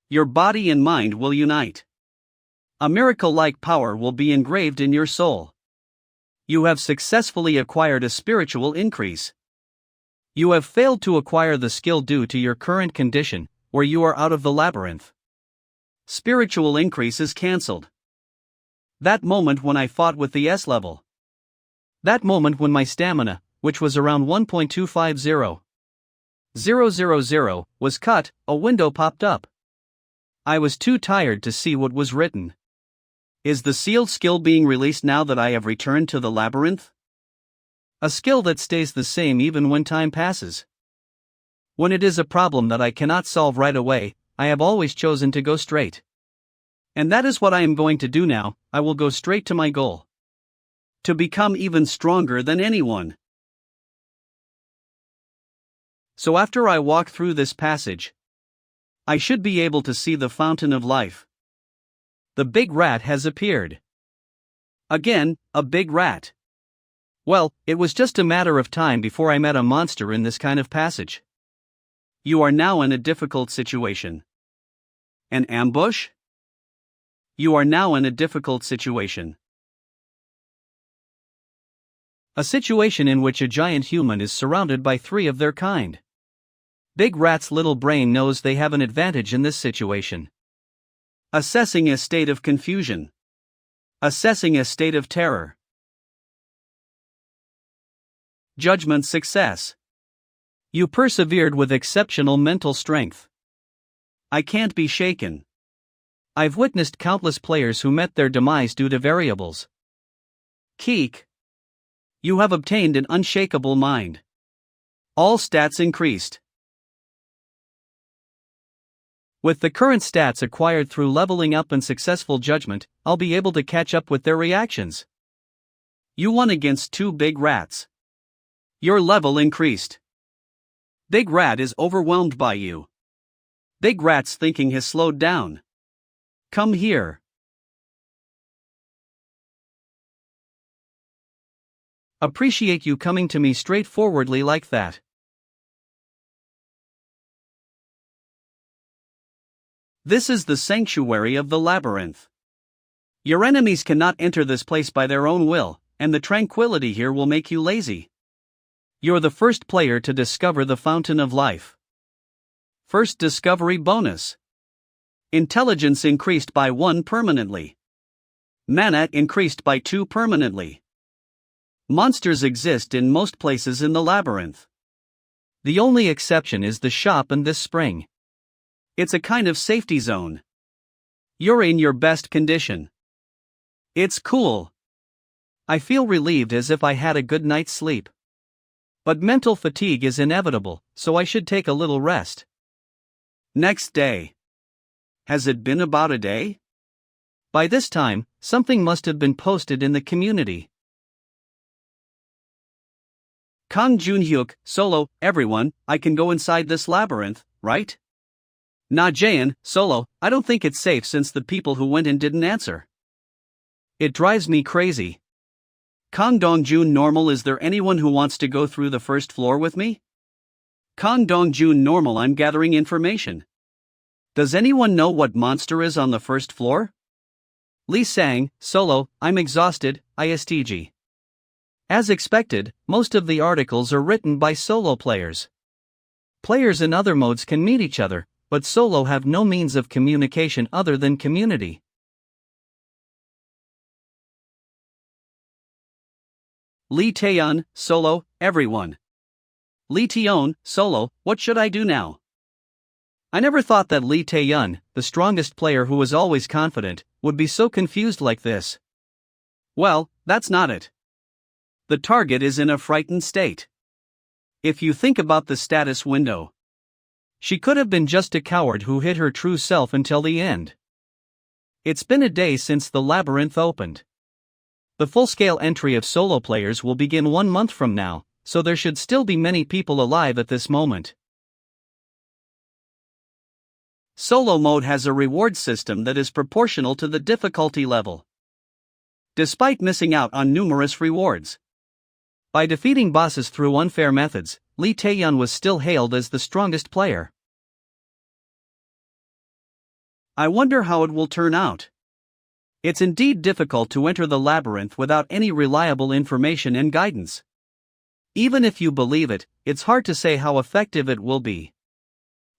[SPEAKER 1] Your body and mind will unite. A miracle-like power will be engraved in your soul. You have successfully acquired a spiritual increase. You have failed to acquire the skill due to your current condition, where you are out of the labyrinth. Spiritual increase is cancelled. That moment when I fought with the S level. That moment when my stamina, which was around 1.250,000, was cut, a window popped up. I was too tired to see what was written. Is the sealed skill being released now that I have returned to the labyrinth? A skill that stays the same even when time passes. When it is a problem that I cannot solve right away, I have always chosen to go straight. And that is what I am going to do now. I will go straight to my goal. To become even stronger than anyone. So after I walk through this passage, I should be able to see the fountain of life. The big rat has appeared. Again, a big rat. Well, it was just a matter of time before I met a monster in this kind of passage. You are now in a difficult situation. An ambush? You are now in a difficult situation. A situation in which a giant human is surrounded by three of their kind. Big Rat's little brain knows they have an advantage in this situation. Assessing a state of confusion. Assessing a state of terror. Judgment success. You persevered with exceptional mental strength. I can't be shaken. I've witnessed countless players who met their demise due to variables. Keek. You have obtained an unshakable mind. All stats increased. With the current stats acquired through leveling up and successful judgment, I'll be able to catch up with their reactions. You won against two big rats. Your level increased. Big Rat is overwhelmed by you. Big Rat's thinking has slowed down. Come here. Appreciate you coming to me straightforwardly like that. This is the sanctuary of the labyrinth. Your enemies cannot enter this place by their own will, and the tranquility here will make you lazy. You're the first player to discover the fountain of life. First discovery bonus. Intelligence increased by 1 permanently. Mana increased by 2 permanently. Monsters exist in most places in the labyrinth. The only exception is the shop and this spring. It's a kind of safety zone. You're in your best condition. It's cool. I feel relieved as if I had a good night's sleep. But mental fatigue is inevitable, so I should take a little rest. Next day. Has it been about a day? By this time, something must have been posted in the community. Kang Junhyuk, solo, everyone, I can go inside this labyrinth, right? Na Jaein, solo, I don't think it's safe since the people who went in didn't answer. It drives me crazy. Kang Dongjun normal, is there anyone who wants to go through the first floor with me? Kang Dongjun normal, I'm gathering information. Does anyone know what monster is on the first floor? Lee Sang, solo, I'm exhausted, ISTG. As expected, most of the articles are written by solo players. Players in other modes can meet each other, but solo have no means of communication other than community. Lee Taeyeon, solo, everyone. Lee Taeyeon, solo, what should I do now? I never thought that Lee Taeyeon, the strongest player who was always confident, would be so confused like this. Well, that's not it. The target is in a frightened state. If you think about the status window, she could have been just a coward who hid her true self until the end. It's been a day since the labyrinth opened. The full-scale entry of solo players will begin 1 month from now, so there should still be many people alive at this moment. Solo mode has a reward system that is proportional to the difficulty level. Despite missing out on numerous rewards, by defeating bosses through unfair methods, Lee Taeyeon was still hailed as the strongest player. I wonder how it will turn out. It's indeed difficult to enter the labyrinth without any reliable information and guidance. Even if you believe it, it's hard to say how effective it will be.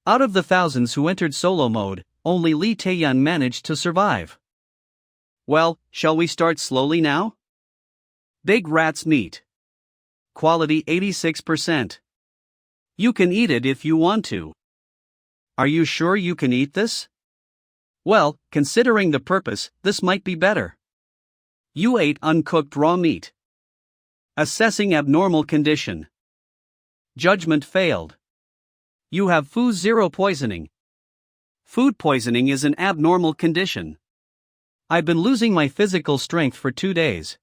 [SPEAKER 1] Out of the thousands who entered solo mode, only Lee Taeyeon managed to survive. Well, shall we start slowly now? Big Rat's meat. Quality 86%. You can eat it if you want to. Are you sure you can eat this? Well, considering the purpose, this might be better. You ate uncooked raw meat. Assessing abnormal condition. Judgment failed. You have food zero poisoning. Food poisoning is an abnormal condition. I've been losing my physical strength for 2 days.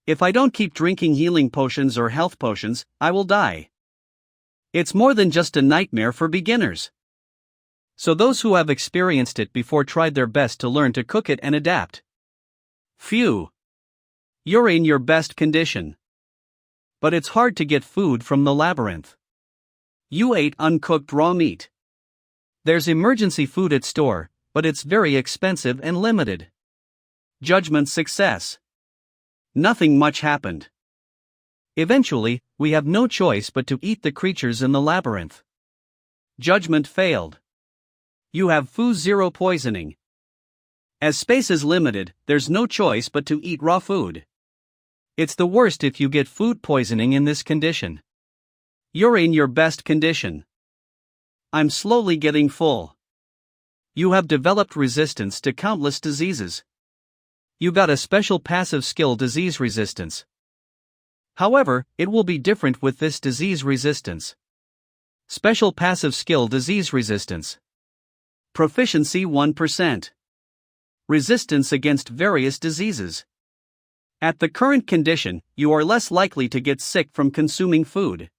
[SPEAKER 1] If I don't keep drinking healing potions or health potions, I will die. It's more than just a nightmare for beginners. So those who have experienced it before tried their best to learn to cook it and adapt. Phew. You're in your best condition. But it's hard to get food from the labyrinth. You ate uncooked raw meat. There's emergency food at store, but it's very expensive and limited. Judgment success. Nothing much happened. Eventually, we have no choice but to eat the creatures in the labyrinth. Judgment failed. You have food zero poisoning. As space is limited, there's no choice but to eat raw food. It's the worst if you get food poisoning in this condition. You're in your best condition. I'm slowly getting full. You have developed resistance to countless diseases. You got a special passive skill, disease resistance. However, it will be different with this disease resistance. Special passive skill, disease resistance. Proficiency 1%. Resistance against various diseases. At the current condition, you are less likely to get sick from consuming food.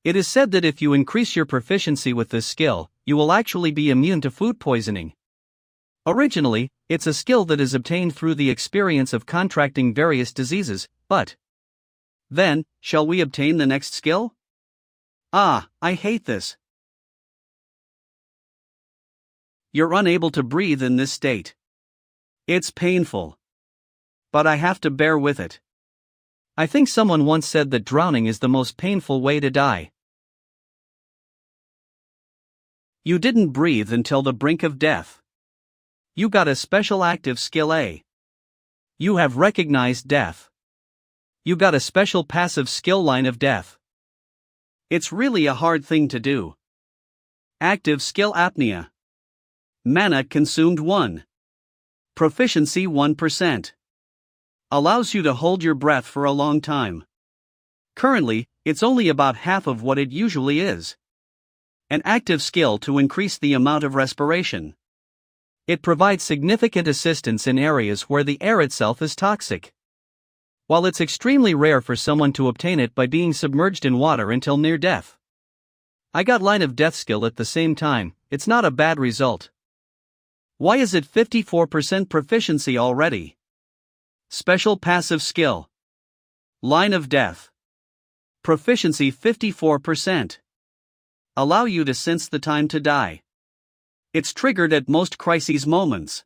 [SPEAKER 1] It is said that if you increase your proficiency with this skill, you will actually be immune to food poisoning. Originally, it's a skill that is obtained through the experience of contracting various diseases, but then, shall we obtain the next skill? Ah, I hate this. You're unable to breathe in this state. It's painful. But I have to bear with it. I think someone once said that drowning is the most painful way to die. You didn't breathe until the brink of death. You got a special active skill A. You have recognized death. You got a special passive skill, line of death. It's really a hard thing to do. Active skill, apnea. Mana consumed 1. Proficiency 1%. Allows you to hold your breath for a long time. Currently, it's only about half of what it usually is. An active skill to increase the amount of respiration. It provides significant assistance in areas where the air itself is toxic. While it's extremely rare for someone to obtain it by being submerged in water until near death. I got line of death skill at the same time, it's not a bad result. Why is it 54% proficiency already? Special passive skill. Line of death. Proficiency 54%. Allow you to sense the time to die. It's triggered at most crises moments.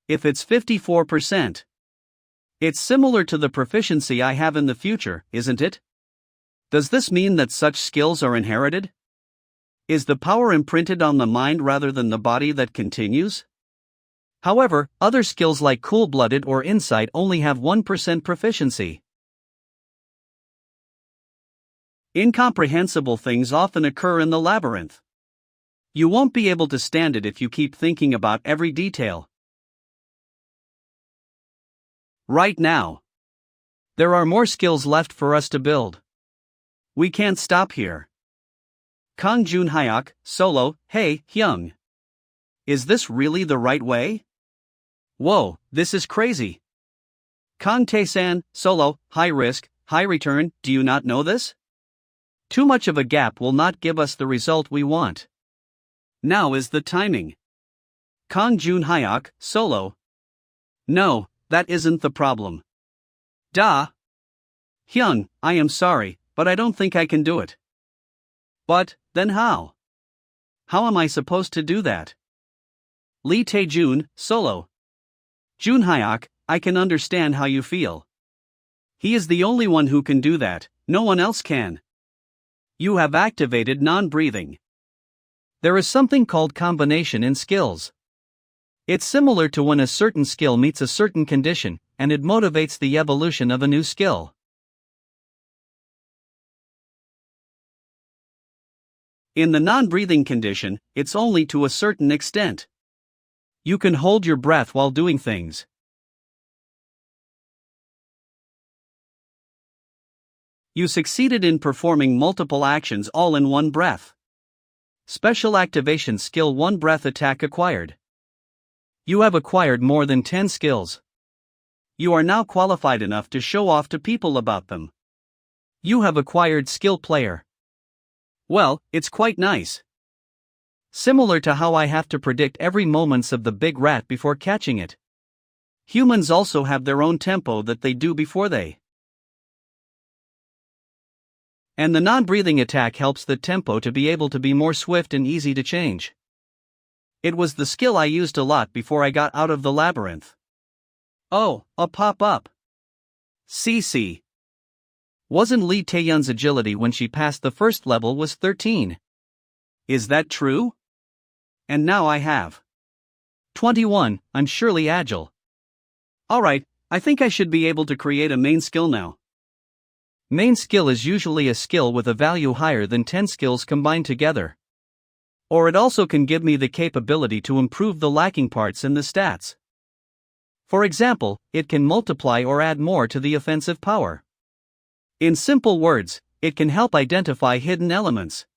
[SPEAKER 1] If it's 54%, it's similar to the proficiency I have in the future, isn't it? Does this mean that such skills are inherited? Is the power imprinted on the mind rather than the body that continues? However, other skills like cool-blooded or insight only have 1% proficiency. Incomprehensible things often occur in the labyrinth. You won't be able to stand it if you keep thinking about every detail. Right now. There are more skills left for us to build. We can't stop here. Kang Jun Hyuk, solo, hey, Hyung. Is this really the right way? Whoa, this is crazy. Kang Tae-san, solo, high risk, high return, do you not know this? Too much of a gap will not give us the result we want. Now is the timing. Kang Jun Hyuk, solo. No, that isn't the problem. Da. Hyung, I am sorry, but I don't think I can do it. But, then how? How am I supposed to do that? Lee Tae-jun, solo. Jun Hyuk, I can understand how you feel. He is the only one who can do that, no one else can. You have activated non-breathing. There is something called combination in skills. It's similar to when a certain skill meets a certain condition, and it motivates the evolution of a new skill. In the non-breathing condition, it's only to a certain extent. You can hold your breath while doing things. You succeeded in performing multiple actions all in one breath. Special activation skill 1 breath attack acquired. You have acquired more than 10 skills. You are now qualified enough to show off to people about them. You have acquired skill player. Well, it's quite nice. Similar to how I have to predict every moments of the big rat before catching it. Humans also have their own tempo that they do before they. And the non-breathing attack helps the tempo to be able to be more swift and easy to change. It was the skill I used a lot before I got out of the labyrinth. Oh, a pop-up. CC. Wasn't Lee Taeyun's agility when she passed the first level was 13? Is that true? And now I have 21, I'm surely agile. Alright, I think I should be able to create a main skill now. Main skill is usually a skill with a value higher than 10 skills combined together. Or it also can give me the capability to improve the lacking parts in the stats. For example, it can multiply or add more to the offensive power. In simple words, it can help identify hidden elements.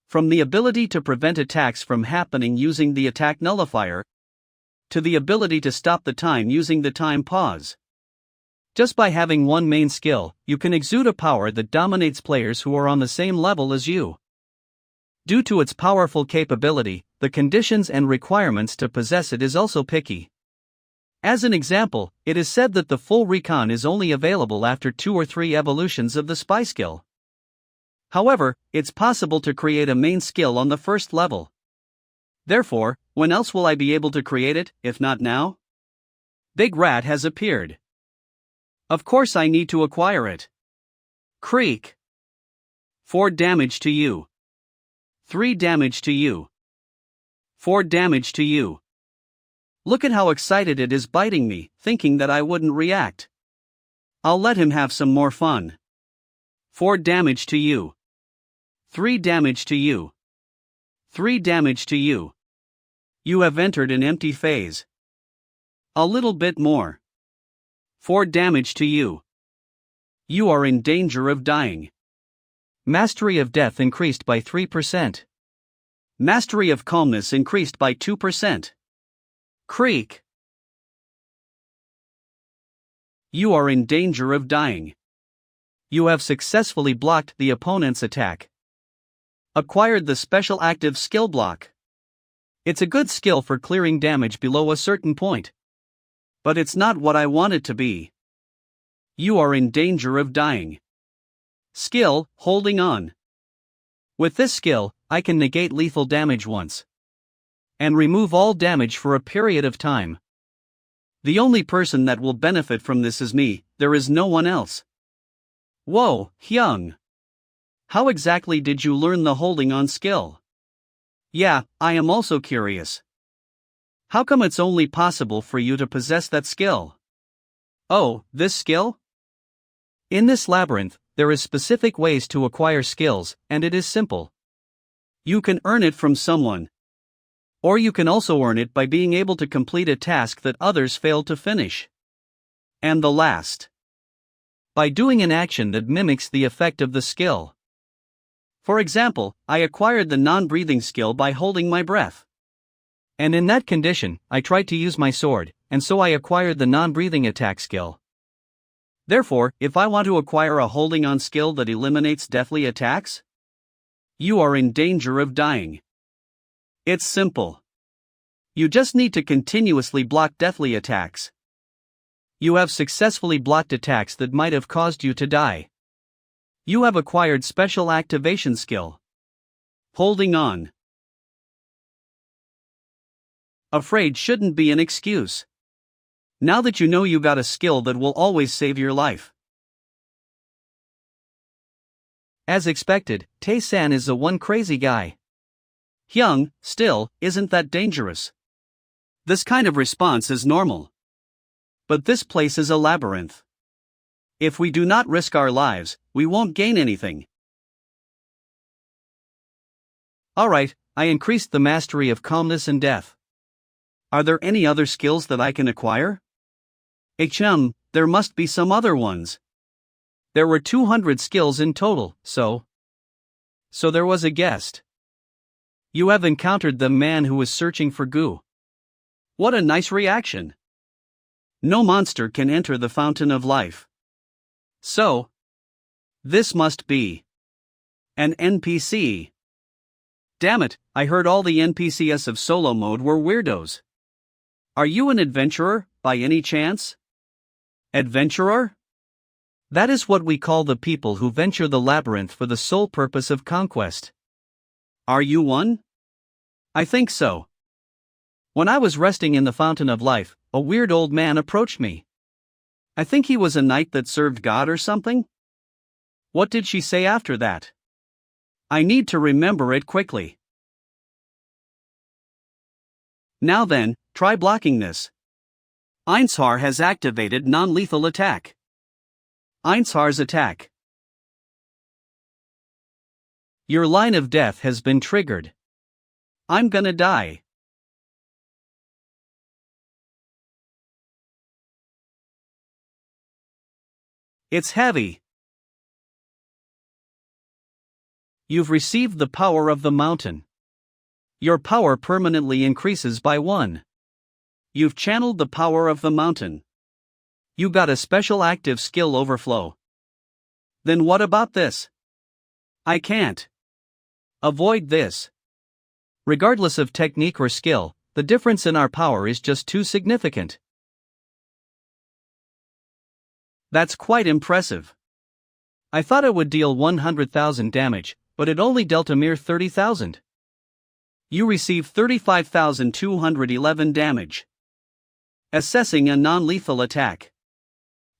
[SPEAKER 1] From the ability to prevent attacks from happening using the attack nullifier, to the ability to stop the time using the time pause. Just by having one main skill, you can exude a power that dominates players who are on the same level as you. Due to its powerful capability, the conditions and requirements to possess it is also picky. As an example, it is said that the full recon is only available after 2 or 3 evolutions of the spy skill. However, it's possible to create a main skill on the first level. Therefore, when else will I be able to create it, if not now? Big Rat has appeared. Of course I need to acquire it. Creak. 4 damage to you. 3 damage to you. 4 damage to you. Look at how excited it is biting me, thinking that I wouldn't react. I'll let him have some more fun. 4 damage to you. 3 damage to you. 3 damage to you. You have entered an empty phase. A little bit more. 4 damage to you. You are in danger of dying. Mastery of death increased by 3%. Mastery of calmness increased by 2%. Creak. You are in danger of dying. You have successfully blocked the opponent's attack. Acquired the special active skill block. It's a good skill for clearing damage below a certain point. But it's not what I want it to be. You are in danger of dying. Skill, holding on. With this skill, I can negate lethal damage once. And remove all damage for a period of time. The only person that will benefit from this is me, there is no one else. Whoa, Hyung. How exactly did you learn the holding on skill? Yeah, I am also curious. How come it's only possible for you to possess that skill? Oh, this skill? In this labyrinth, there is specific ways to acquire skills, and it is simple. You can earn it from someone. Or you can also earn it by being able to complete a task that others failed to finish. And the last. By doing an action that mimics the effect of the skill. For example, I acquired the non-breathing skill by holding my breath. And in that condition, I tried to use my sword, and so I acquired the non-breathing attack skill. Therefore, if I want to acquire a holding on skill that eliminates deathly attacks, you are in danger of dying. It's simple. You just need to continuously block deathly attacks. You have successfully blocked attacks that might have caused you to die. You have acquired special activation skill. Holding on. Afraid shouldn't be an excuse. Now that you know you got a skill that will always save your life. As expected, Tae-san is a one crazy guy. Hyung, still, isn't that dangerous? This kind of response is normal. But this place is a labyrinth. If we do not risk our lives, we won't gain anything. Alright, I increased the mastery of calmness and death. Are there any other skills that I can acquire? There must be some other ones. There were 200 skills in total, so there was a guest. You have encountered the man who was searching for goo. What a nice reaction. No monster can enter the fountain of life. So, this must be an NPC. Damn it, I heard all the NPCs of solo mode were weirdos. Are you an adventurer, by any chance? Adventurer? That is what we call the people who venture the labyrinth for the sole purpose of conquest. Are you one? I think so. When I was resting in the fountain of life, a weird old man approached me. I think he was a knight that served God or something? What did she say after that? I need to remember it quickly. Now then, try blocking this. Einshar has activated non-lethal attack. Einshar's attack. Your line of death has been triggered. I'm gonna die. It's heavy. You've received the power of the mountain. Your power permanently increases by 1. You've channeled the power of the mountain. You got a special active skill overflow. Then what about this? I can't. Avoid this. Regardless of technique or skill, the difference in our power is just too significant. That's quite impressive. I thought it would deal 100,000 damage, but it only dealt a mere 30,000. You receive 35,211 damage. Assessing a non-lethal attack.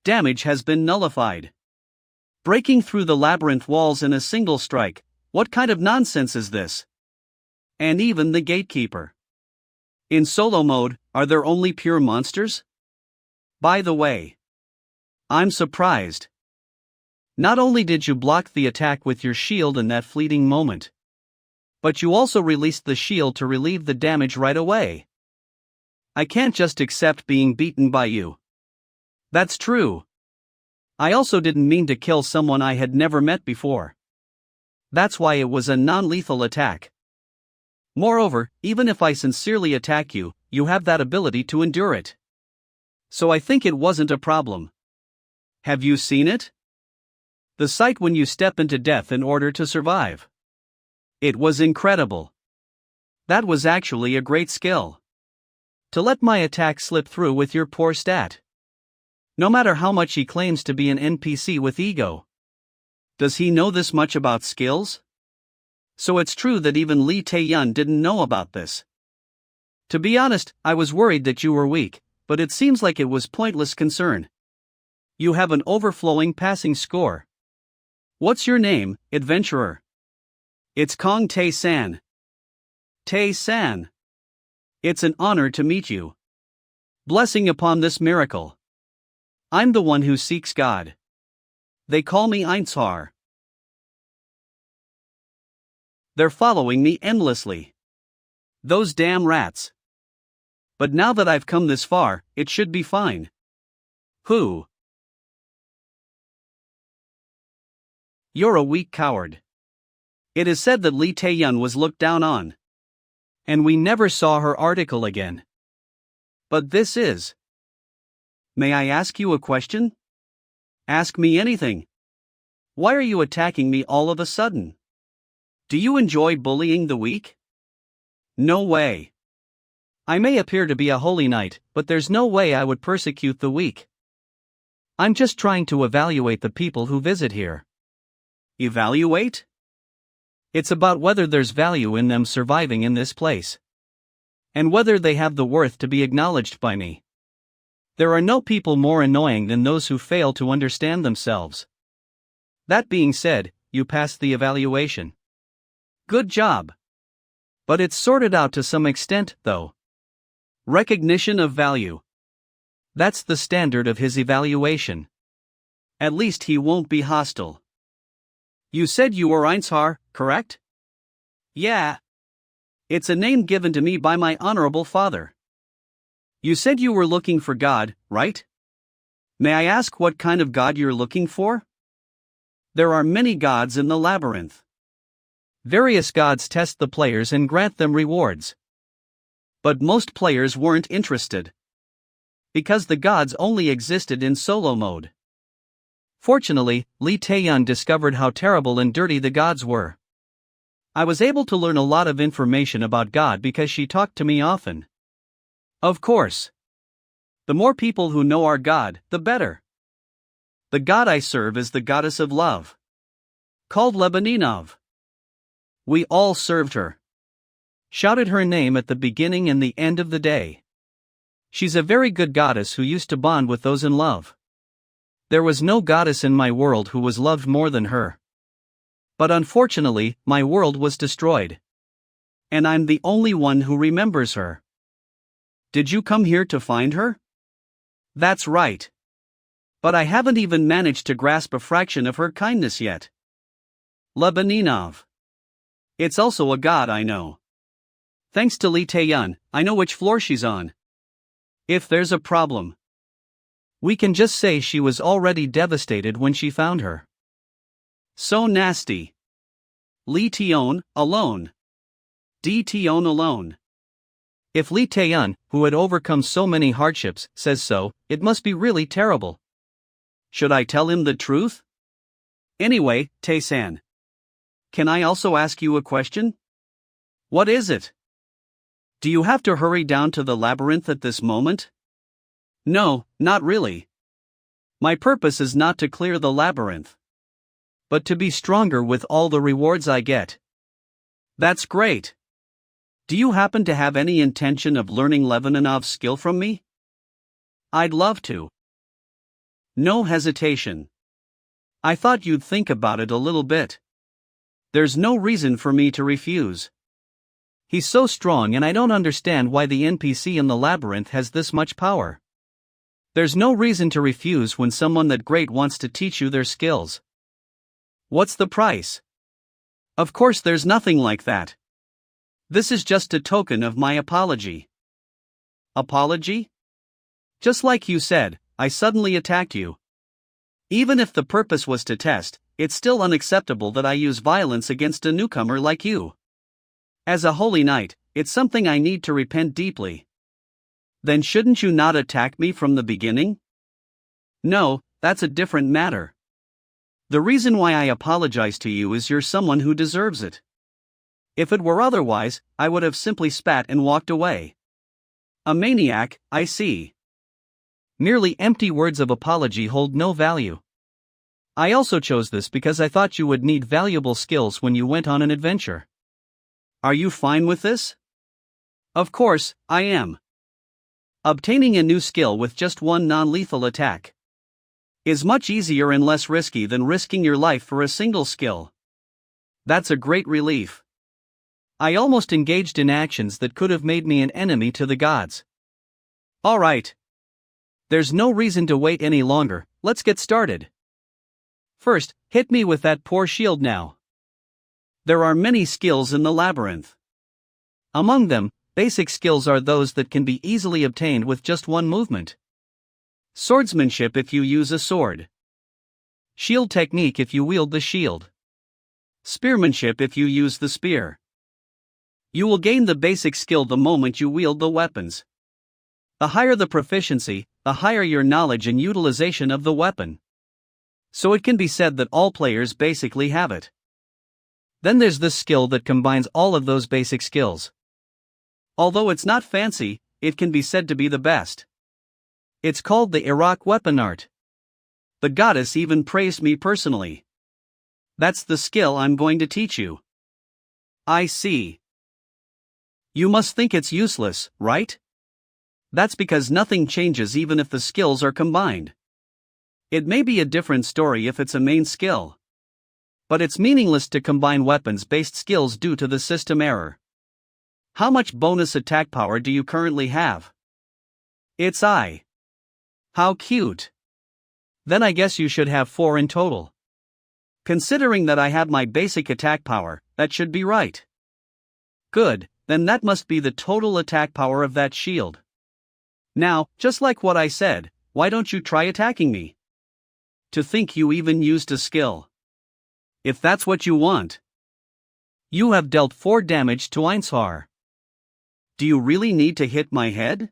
[SPEAKER 1] Damage has been nullified. Breaking through the labyrinth walls in a single strike, what kind of nonsense is this? And even the gatekeeper. In solo mode, are there only pure monsters? By the way, I'm surprised. Not only did you block the attack with your shield in that fleeting moment, but you also released the shield to relieve the damage right away. I can't just accept being beaten by you. That's true. I also didn't mean to kill someone I had never met before. That's why it was a non-lethal attack. Moreover, even if I sincerely attack you, you have that ability to endure it. So I think it wasn't a problem. Have you seen it? The sight when you step into death in order to survive. It was incredible. That was actually a great skill. To let my attack slip through with your poor stat. No matter how much he claims to be an NPC with ego. Does he know this much about skills? So it's true that even Lee Tae-yun didn't know about this. To be honest, I was worried that you were weak, but it seems like it was pointless concern. You have an overflowing passing score. What's your name, adventurer? It's Kong Tae-san. Tae-san. It's an honor to meet you. Blessing upon this miracle. I'm the one who seeks God. They call me Einshar. They're following me endlessly. Those damn rats. But now that I've come this far, it should be fine. Who? You're a weak coward. It is said that Lee Tae-yun was looked down on. And we never saw her article again. But this is. May I ask you a question? Ask me anything. Why are you attacking me all of a sudden? Do you enjoy bullying the weak? No way. I may appear to be a holy knight, but there's no way I would persecute the weak. I'm just trying to evaluate the people who visit here. Evaluate? It's about whether there's value in them surviving in this place. And whether they have the worth to be acknowledged by me. There are no people more annoying than those who fail to understand themselves. That being said, you passed the evaluation. Good job. But it's sorted out to some extent, though. Recognition of value. That's the standard of his evaluation. At least he won't be hostile. You said you were Einshar, correct? Yeah. It's a name given to me by my honorable father. You said you were looking for God, right? May I ask what kind of God you're looking for? There are many gods in the labyrinth. Various gods test the players and grant them rewards. But most players weren't interested. Because the gods only existed in solo mode. Fortunately, Lee Taeyun discovered how terrible and dirty the gods were. I was able to learn a lot of information about God because she talked to me often. Of course. The more people who know our God, the better. The god I serve is the goddess of love. Called Lebaninov. We all served her. Shouted her name at the beginning and the end of the day. She's a very good goddess who used to bond with those in love. There was no goddess in my world who was loved more than her. But unfortunately, my world was destroyed. And I'm the only one who remembers her. Did you come here to find her? That's right. But I haven't even managed to grasp a fraction of her kindness yet. Lebaninov. It's also a god I know. Thanks to Lee Taeyun, I know which floor she's on. If there's a problem, we can just say she was already devastated when she found her. So nasty. Lee Taeyun, alone. D. Taeyun alone. If Lee Taeyun, who had overcome so many hardships, says so, it must be really terrible. Should I tell him the truth? Anyway, Tae-san. Can I also ask you a question? What is it? Do you have to hurry down to the labyrinth at this moment? No, not really. My purpose is not to clear the labyrinth, but to be stronger with all the rewards I get. That's great. Do you happen to have any intention of learning Levaninov's skill from me? I'd love to. No hesitation. I thought you'd think about it a little bit. There's no reason for me to refuse. He's so strong and I don't understand why the NPC in the labyrinth has this much power. There's no reason to refuse when someone that great wants to teach you their skills. What's the price? Of course there's nothing like that. This is just a token of my apology. Apology? Just like you said, I suddenly attacked you. Even if the purpose was to test, it's still unacceptable that I use violence against a newcomer like you. As a holy knight, it's something I need to repent deeply. Then shouldn't you not attack me from the beginning? No, that's a different matter. The reason why I apologize to you is you're someone who deserves it. If it were otherwise, I would have simply spat and walked away. A maniac, I see. Merely empty words of apology hold no value. I also chose this because I thought you would need valuable skills when you went on an adventure. Are you fine with this? Of course, I am. Obtaining a new skill with just one non-lethal attack is much easier and less risky than risking your life for a single skill. That's a great relief. I almost engaged in actions that could have made me an enemy to the gods. All right. There's no reason to wait any longer, let's get started. First, hit me with that poor shield now. There are many skills in the labyrinth. Among them, basic skills are those that can be easily obtained with just one movement. Swordsmanship if you use a sword. Shield technique if you wield the shield. Spearmanship if you use the spear. You will gain the basic skill the moment you wield the weapons. The higher the proficiency, the higher your knowledge and utilization of the weapon. So it can be said that all players basically have it. Then there's this skill that combines all of those basic skills. Although it's not fancy, it can be said to be the best. It's called the Iraq weapon art. The goddess even praised me personally. That's the skill I'm going to teach you. I see. You must think it's useless, right? That's because nothing changes even if the skills are combined. It may be a different story if it's a main skill. But it's meaningless to combine weapons-based skills due to the system error. How much bonus attack power do you currently have? It's I. How cute. Then I guess you should have 4 in total. Considering that I have my basic attack power, that should be right. Good, then that must be the total attack power of that shield. Now, just like what I said, why don't you try attacking me? To think you even used a skill. If that's what you want. You have dealt 4 damage to Einshar. Do you really need to hit my head?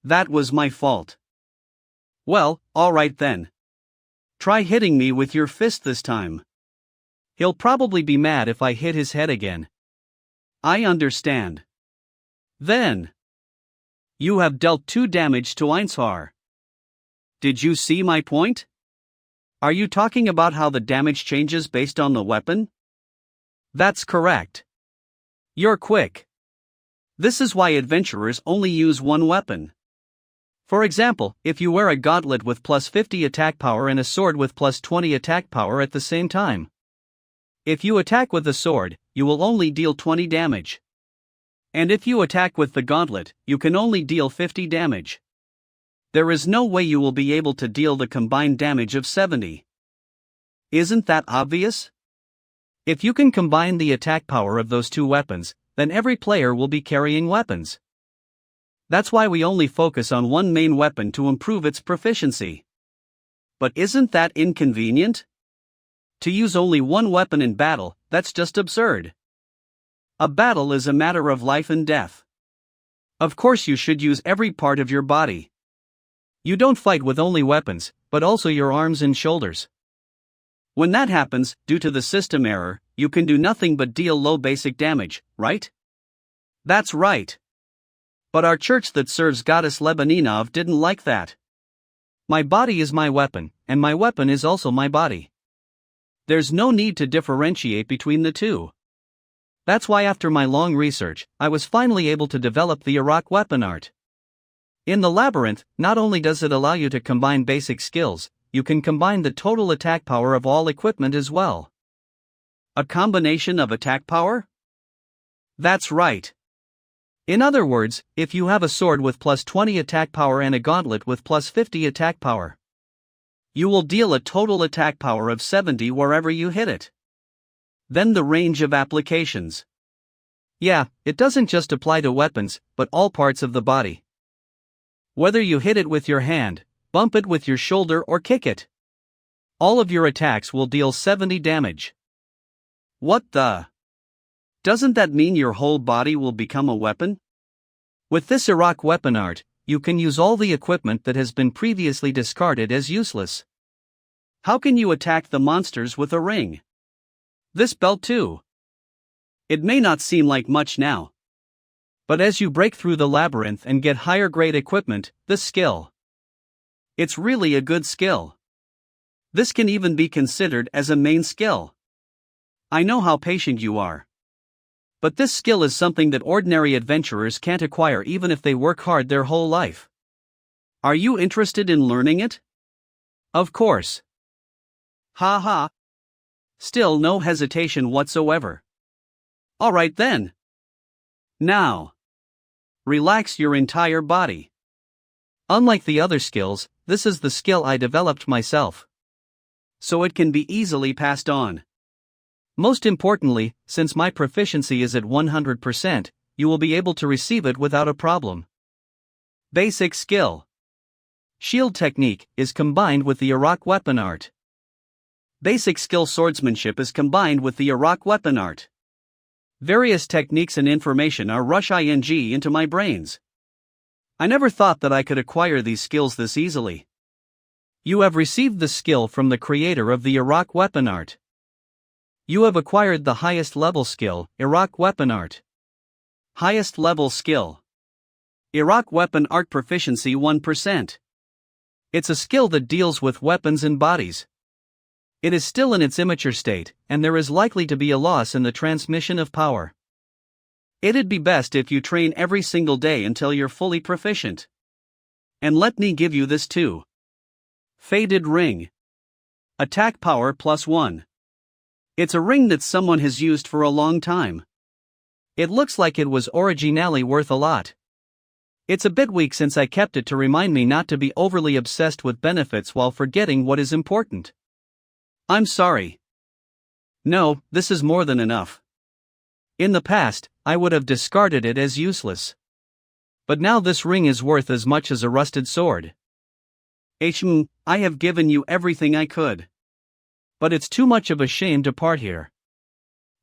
[SPEAKER 1] That was my fault. Well, alright then. Try hitting me with your fist this time. He'll probably be mad if I hit his head again. I understand. Then. You have dealt 2 damage to Einshar. Did you see my point? Are you talking about how the damage changes based on the weapon? That's correct. You're quick. This is why adventurers only use one weapon. For example, if you wear a gauntlet with plus 50 attack power and a sword with plus 20 attack power at the same time. If you attack with the sword, you will only deal 20 damage. And if you attack with the gauntlet, you can only deal 50 damage. There is no way you will be able to deal the combined damage of 70. Isn't that obvious? If you can combine the attack power of those 2 weapons, then every player will be carrying weapons. That's why we only focus on one main weapon to improve its proficiency. But isn't that inconvenient? To use only one weapon in battle, that's just absurd. A battle is a matter of life and death. Of course you should use every part of your body. You don't fight with only weapons, but also your arms and shoulders. When that happens, due to the system error, you can do nothing but deal low basic damage, right? That's right. But our church that serves Goddess Lebeninov didn't like that. My body is my weapon, and my weapon is also my body. There's no need to differentiate between the two. That's why after my long research, I was finally able to develop the Iraq weapon art. In the labyrinth, not only does it allow you to combine basic skills, you can combine the total attack power of all equipment as well. A combination of attack power? That's right. In other words, if you have a sword with plus 20 attack power and a gauntlet with plus 50 attack power, you will deal a total attack power of 70 wherever you hit it. Then the range of applications. Yeah, it doesn't just apply to weapons, but all parts of the body. Whether you hit it with your hand, bump it with your shoulder or kick it, all of your attacks will deal 70 damage. What the? Doesn't that mean your whole body will become a weapon? With this Iraq weapon art, you can use all the equipment that has been previously discarded as useless. How can you attack the monsters with a ring? This belt too. It may not seem like much now. But as you break through the labyrinth and get higher grade equipment, this skill. It's really a good skill. This can even be considered as a main skill. I know how patient you are. But this skill is something that ordinary adventurers can't acquire even if they work hard their whole life. Are you interested in learning it? Of course. Ha ha. Still no hesitation whatsoever. Alright then. Now. Relax your entire body. Unlike the other skills, this is the skill I developed myself. So it can be easily passed on. Most importantly, since my proficiency is at 100%, you will be able to receive it without a problem. Basic skill. Shield technique is combined with the Iraq weapon art. Basic skill swordsmanship is combined with the Iraq weapon art. Various techniques and information are rush into my brains. I never thought that I could acquire these skills this easily. You have received the skill from the creator of the Iraq weapon art. You have acquired the highest level skill, Iraq weapon art. Highest level skill. Iraq weapon art proficiency 1%. It's a skill that deals with weapons and bodies. It is still in its immature state, and there is likely to be a loss in the transmission of power. It'd be best if you train every single day until you're fully proficient. And let me give you this too. Faded ring. Attack power +1. It's a ring that someone has used for a long time. It looks like it was originally worth a lot. It's a bit weak since I kept it to remind me not to be overly obsessed with benefits while forgetting what is important. I'm sorry. No, this is more than enough. In the past, I would have discarded it as useless. But now this ring is worth as much as a rusted sword. I have given you everything I could. But it's too much of a shame to part here.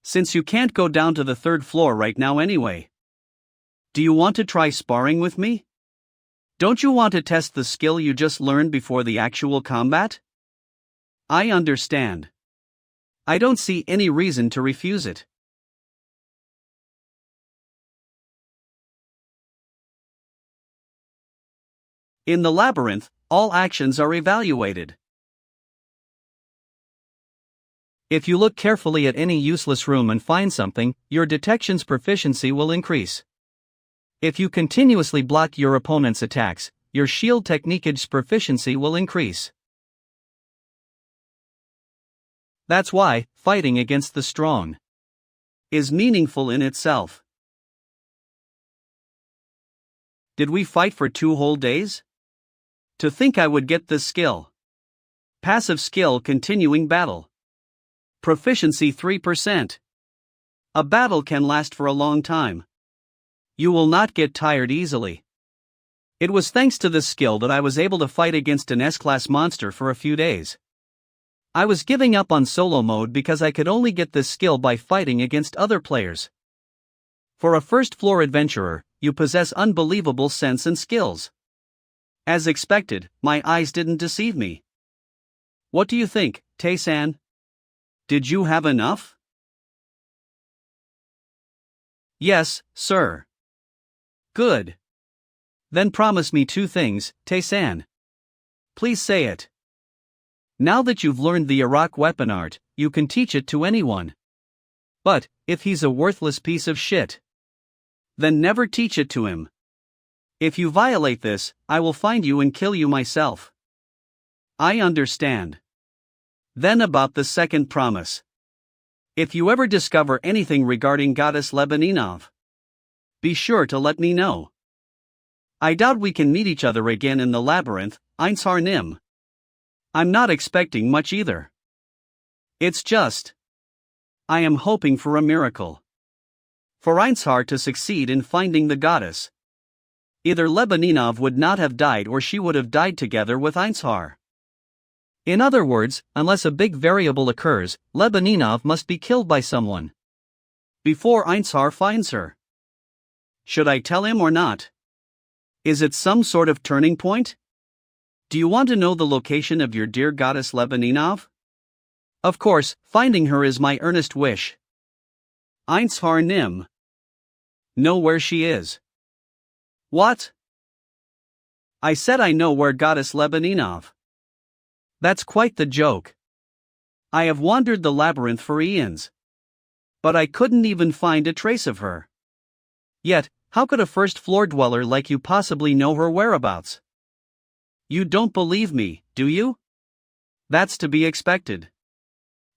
[SPEAKER 1] Since you can't go down to the third floor right now anyway. Do you want to try sparring with me? Don't you want to test the skill you just learned before the actual combat? I understand. I don't see any reason to refuse it. In the labyrinth, all actions are evaluated. If you look carefully at any useless room and find something, your detection's proficiency will increase. If you continuously block your opponent's attacks, your shield technique's proficiency will increase. That's why fighting against the strong is meaningful in itself. Did we fight for 2 whole days? To think I would get this skill. Passive skill continuing battle. Proficiency 3%. A battle can last for a long time. You will not get tired easily. It was thanks to this skill that I was able to fight against an S-class monster for a few days. I was giving up on solo mode because I could only get this skill by fighting against other players. For a first-floor adventurer, you possess unbelievable sense and skills. As expected, my eyes didn't deceive me. What do you think, Tae-san? Did you have enough? Yes, sir. Good. Then promise me 2 things, Tae-san. Please say it. Now that you've learned the Iraq weapon art, you can teach it to anyone. But, if he's a worthless piece of shit, then never teach it to him. If you violate this, I will find you and kill you myself. I understand. Then about the second promise. If you ever discover anything regarding Goddess Lebeninov, be sure to let me know. I doubt we can meet each other again in the labyrinth, Einshar Nim. I'm not expecting much either. It's just, I am hoping for a miracle. For Einshar to succeed in finding the goddess. Either Lebeninov would not have died or she would have died together with Einshar. In other words, unless a big variable occurs, Lebeninov must be killed by someone before Einshar finds her. Should I tell him or not? Is it some sort of turning point? Do you want to know the location of your dear goddess Lebeninov? Of course, finding her is my earnest wish. Einshar Nim. Know where she is. What? I said I know where goddess Lebeninov. That's quite the joke. I have wandered the labyrinth for eons. But I couldn't even find a trace of her. Yet, how could a first-floor dweller like you possibly know her whereabouts? You don't believe me, do you? That's to be expected.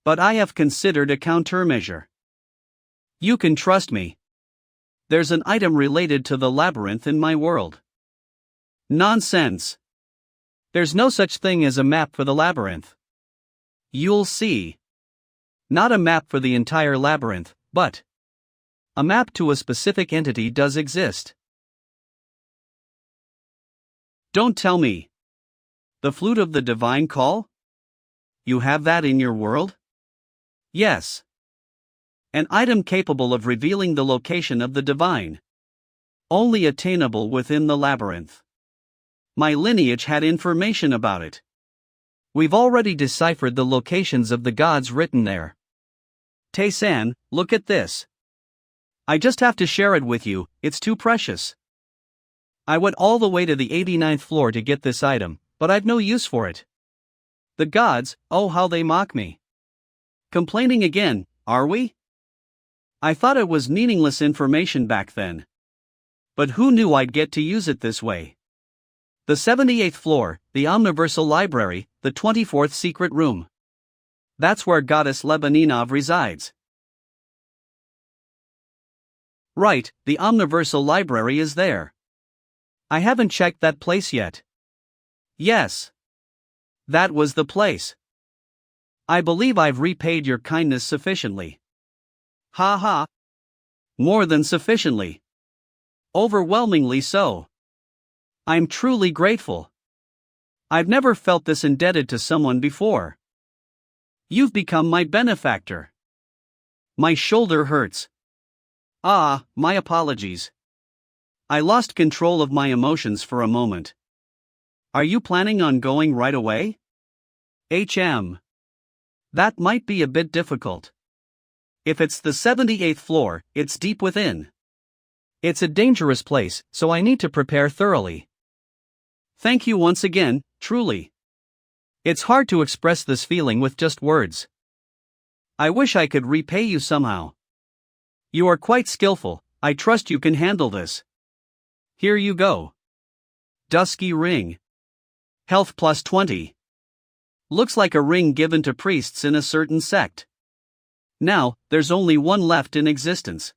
[SPEAKER 1] But I have considered a countermeasure. You can trust me. There's an item related to the labyrinth in my world. Nonsense. There's no such thing as a map for the labyrinth. You'll see. Not a map for the entire labyrinth, but a map to a specific entity does exist. Don't tell me. The flute of the divine call? You have that in your world? Yes. An item capable of revealing the location of the divine. Only attainable within the labyrinth. My lineage had information about it. We've already deciphered the locations of the gods written there. Tae-san, look at this. I just have to share it with you, it's too precious. I went all the way to the 89th floor to get this item, but I've no use for it. The gods, oh how they mock me. Complaining again, are we? I thought it was meaningless information back then. But who knew I'd get to use it this way? The 78th floor, the Omniversal Library, the 24th secret room. That's where Goddess Lebeninov resides. Right, the Omniversal Library is there. I haven't checked that place yet. Yes. That was the place. I believe I've repaid your kindness sufficiently. Ha ha. More than sufficiently. Overwhelmingly so. I'm truly grateful. I've never felt this indebted to someone before. You've become my benefactor. My shoulder hurts. Ah, my apologies. I lost control of my emotions for a moment. Are you planning on going right away? That might be a bit difficult. If it's the 78th floor, it's deep within. It's a dangerous place, so I need to prepare thoroughly. Thank you once again, truly. It's hard to express this feeling with just words. I wish I could repay you somehow. You are quite skillful, I trust you can handle this. Here you go. Dusky ring. Health plus 20. Looks like a ring given to priests in a certain sect. Now, there's only one left in existence.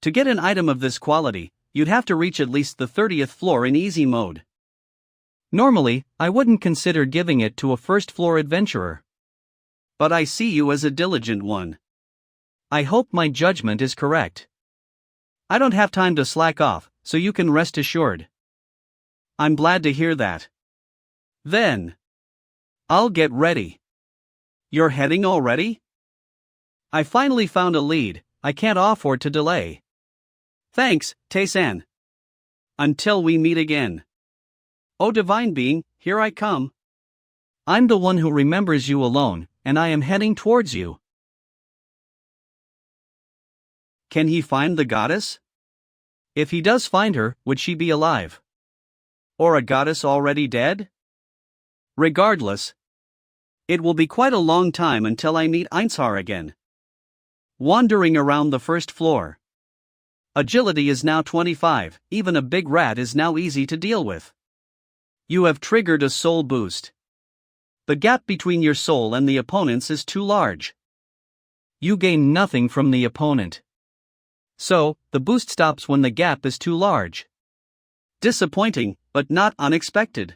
[SPEAKER 1] To get an item of this quality, you'd have to reach at least the 30th floor in easy mode. Normally, I wouldn't consider giving it to a first-floor adventurer. But I see you as a diligent one. I hope my judgment is correct. I don't have time to slack off, so you can rest assured. I'm glad to hear that. Then, I'll get ready. You're heading already? I finally found a lead, I can't afford to delay. Thanks, Tae-san. Until we meet again. Oh divine being, here I come. I'm the one who remembers you alone, and I am heading towards you. Can he find the goddess? If he does find her, would she be alive? Or a goddess already dead? Regardless, it will be quite a long time until I meet Einshar again. Wandering around the first floor. Agility is now 25, even a big rat is now easy to deal with. You have triggered a soul boost. The gap between your soul and the opponent's is too large. You gain nothing from the opponent. So, the boost stops when the gap is too large. Disappointing, but not unexpected.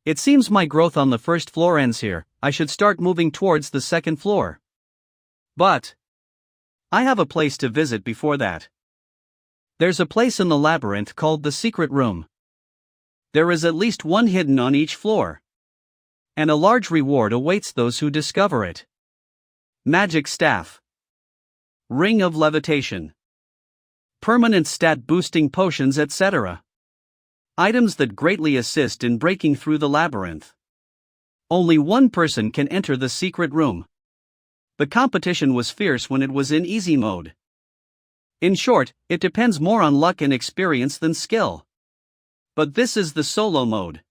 [SPEAKER 1] It seems my growth on the first floor ends here, I should start moving towards the second floor. But I have a place to visit before that. There's a place in the labyrinth called the Secret Room. There is at least one hidden on each floor. And a large reward awaits those who discover it. Magic Staff. Ring of Levitation. Permanent stat boosting potions, etc. Items that greatly assist in breaking through the labyrinth. Only one person can enter the secret room. The competition was fierce when it was in easy mode. In short, it depends more on luck and experience than skill. But this is the solo mode.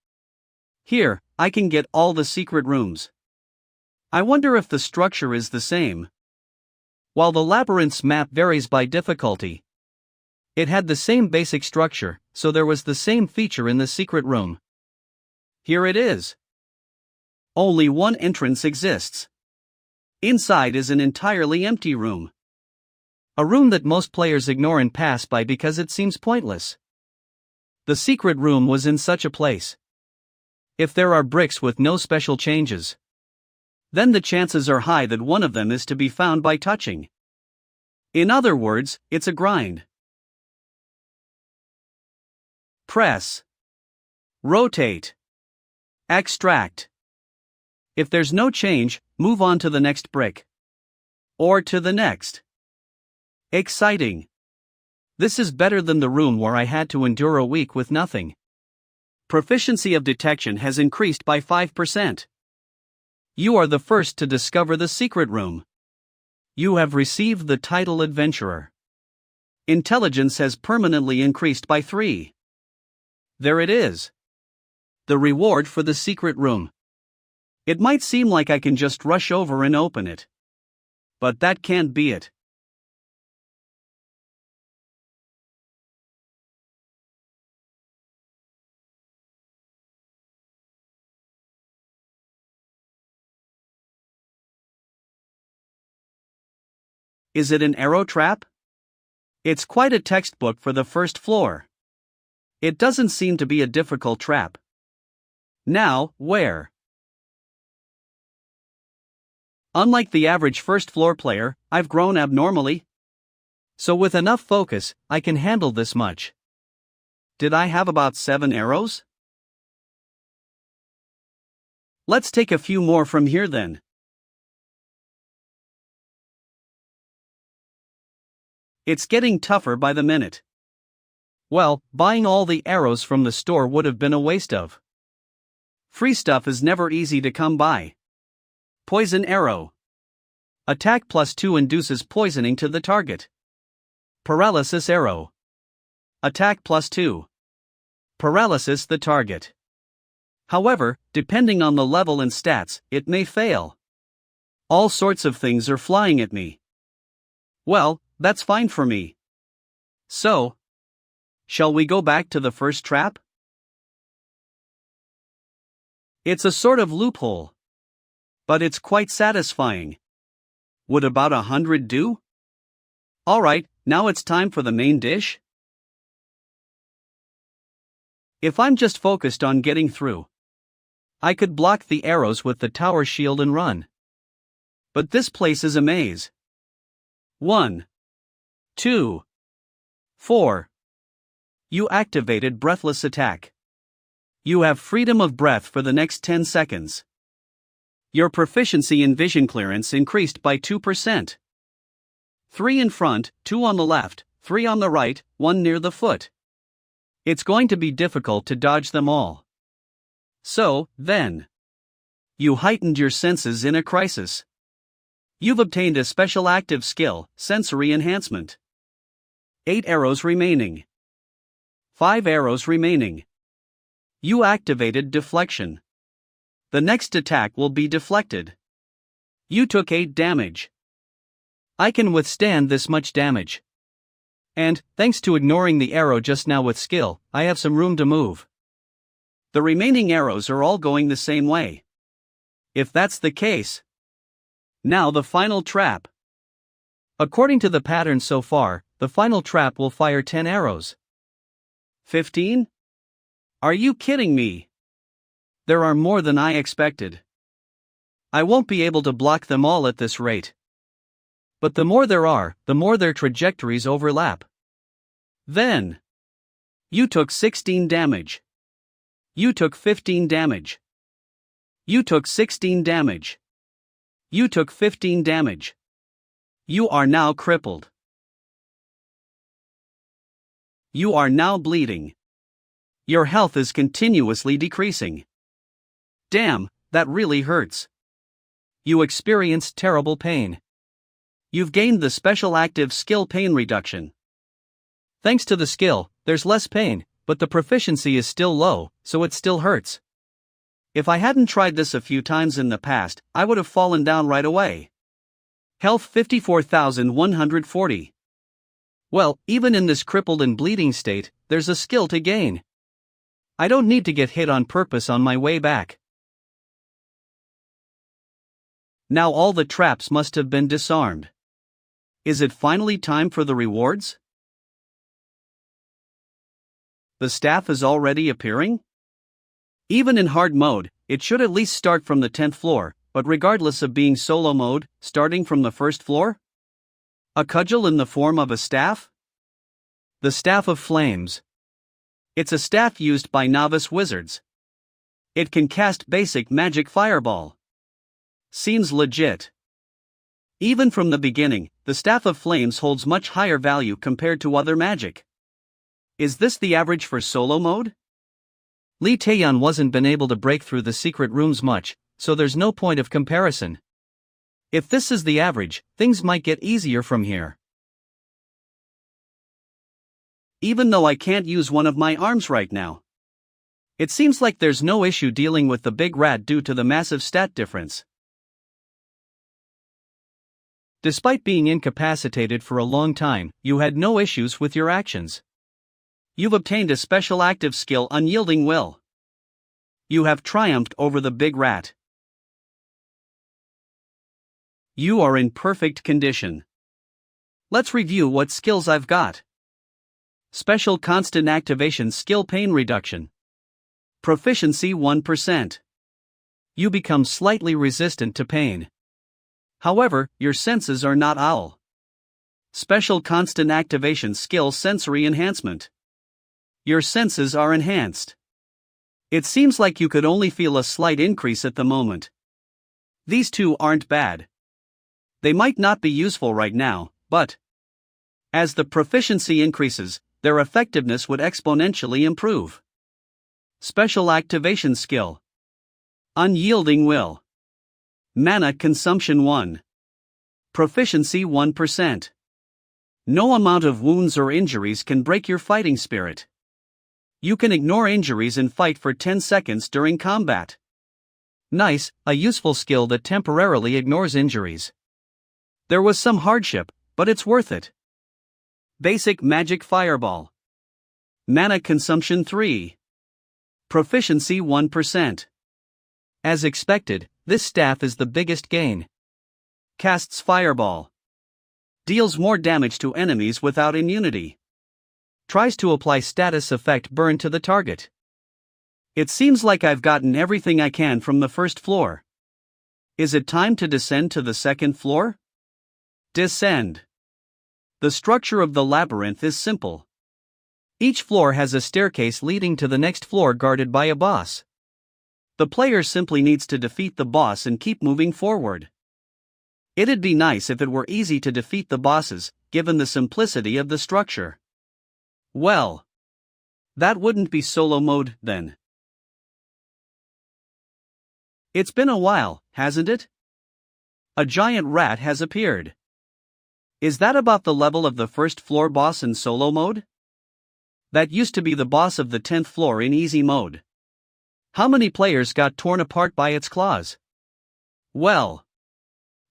[SPEAKER 1] Here, I can get all the secret rooms. I wonder if the structure is the same. While the labyrinth's map varies by difficulty, it had the same basic structure, so there was the same feature in the secret room. Here it is. Only one entrance exists. Inside is an entirely empty room. A room that most players ignore and pass by because it seems pointless. The secret room was in such a place. If there are bricks with no special changes, then the chances are high that one of them is to be found by touching. In other words, it's a grind. Press. Rotate. Extract. If there's no change, move on to the next brick. Or to the next. Exciting. This is better than the room where I had to endure a week with nothing. Proficiency of detection has increased by 5%. You are the first to discover the secret room. You have received the title Adventurer. Intelligence has permanently increased by 3. There it is. The reward for the secret room. It might seem like I can just rush over and open it. But that can't be it. Is it an arrow trap? It's quite a textbook for the first floor. It doesn't seem to be a difficult trap. Now, where? Unlike the average first floor player, I've grown abnormally. So with enough focus, I can handle this much. Did I have about 7 arrows? Let's take a few more from here then. It's getting tougher by the minute. Well, buying all the arrows from the store would have been a waste of. Free stuff is never easy to come by. Poison arrow. Attack +2 induces poisoning to the target. Paralysis arrow. Attack +2. Paralysis the target. However, depending on the level and stats, it may fail. All sorts of things are flying at me. Well, that's fine for me. So, shall we go back to the first trap? It's a sort of loophole. But it's quite satisfying. Would about 100 do? Alright, now it's time for the main dish. If I'm just focused on getting through, I could block the arrows with the tower shield and run. But this place is a maze. 1, 2, 4. You activated breathless attack. You have freedom of breath for the next 10 seconds. Your proficiency in vision clearance increased by 2%. 3 in front, 2 on the left, 3 on the right, 1 near the foot. It's going to be difficult to dodge them all. So, then, you heightened your senses in a crisis. You've obtained a special active skill, sensory enhancement. 8 arrows remaining. 5 arrows remaining. You activated deflection. The next attack will be deflected. You took 8 damage. I can withstand this much damage. And, thanks to ignoring the arrow just now with skill, I have some room to move. The remaining arrows are all going the same way. If that's the case. Now the final trap. According to the pattern so far, the final trap will fire 10 arrows. 15? Are you kidding me? There are more than I expected. I won't be able to block them all at this rate. But the more there are, the more their trajectories overlap. Then, you took 16 damage. You took 15 damage. You took 16 damage. You took 15 damage. You are now crippled. You are now bleeding. Your health is continuously decreasing. Damn, that really hurts. You experienced terrible pain. You've gained the special active skill pain reduction. Thanks to the skill, there's less pain, but the proficiency is still low, so it still hurts. If I hadn't tried this a few times in the past, I would have fallen down right away. Health 54,140. Well, even in this crippled and bleeding state, there's a skill to gain. I don't need to get hit on purpose on my way back. Now all the traps must have been disarmed. Is it finally time for the rewards? The staff is already appearing? Even in hard mode, it should at least start from the 10th floor, but regardless of being solo mode, starting from the 1st floor? A cudgel in the form of a staff? The Staff of Flames. It's a staff used by novice wizards. It can cast basic magic fireball. Seems legit. Even from the beginning, the Staff of Flames holds much higher value compared to other magic. Is this the average for solo mode? Li Taeyeon wasn't been able to break through the secret rooms much, so there's no point of comparison. If this is the average, things might get easier from here. Even though I can't use one of my arms right now. It seems like there's no issue dealing with the big rat due to the massive stat difference. Despite being incapacitated for a long time, you had no issues with your actions. You've obtained a special active skill, Unyielding Will. You have triumphed over the big rat. You are in perfect condition. Let's review what skills I've got. Special Constant Activation Skill Pain Reduction. Proficiency 1%. You become slightly resistant to pain. However, your senses are not owl. Special constant activation skill sensory enhancement. Your senses are enhanced. It seems like you could only feel a slight increase at the moment. These two aren't bad. They might not be useful right now, but as the proficiency increases, their effectiveness would exponentially improve. Special activation skill. Unyielding will. Mana consumption 1. Proficiency 1%. No amount of wounds or injuries can break your fighting spirit. You can ignore injuries and fight for 10 seconds during combat. Nice, a useful skill that temporarily ignores injuries. There was some hardship, but it's worth it. Basic Magic Fireball. Mana consumption 3. Proficiency 1%. As expected, this staff is the biggest gain. Casts Fireball. Deals more damage to enemies without immunity. Tries to apply status effect burn to the target. It seems like I've gotten everything I can from the first floor. Is it time to descend to the second floor? Descend. The structure of the labyrinth is simple. Each floor has a staircase leading to the next floor guarded by a boss. The player simply needs to defeat the boss and keep moving forward. It'd be nice if it were easy to defeat the bosses, given the simplicity of the structure. Well, that wouldn't be solo mode, then. It's been a while, hasn't it? A giant rat has appeared. Is that about the level of the first floor boss in solo mode? That used to be the boss of the 10th floor in easy mode. How many players got torn apart by its claws? Well,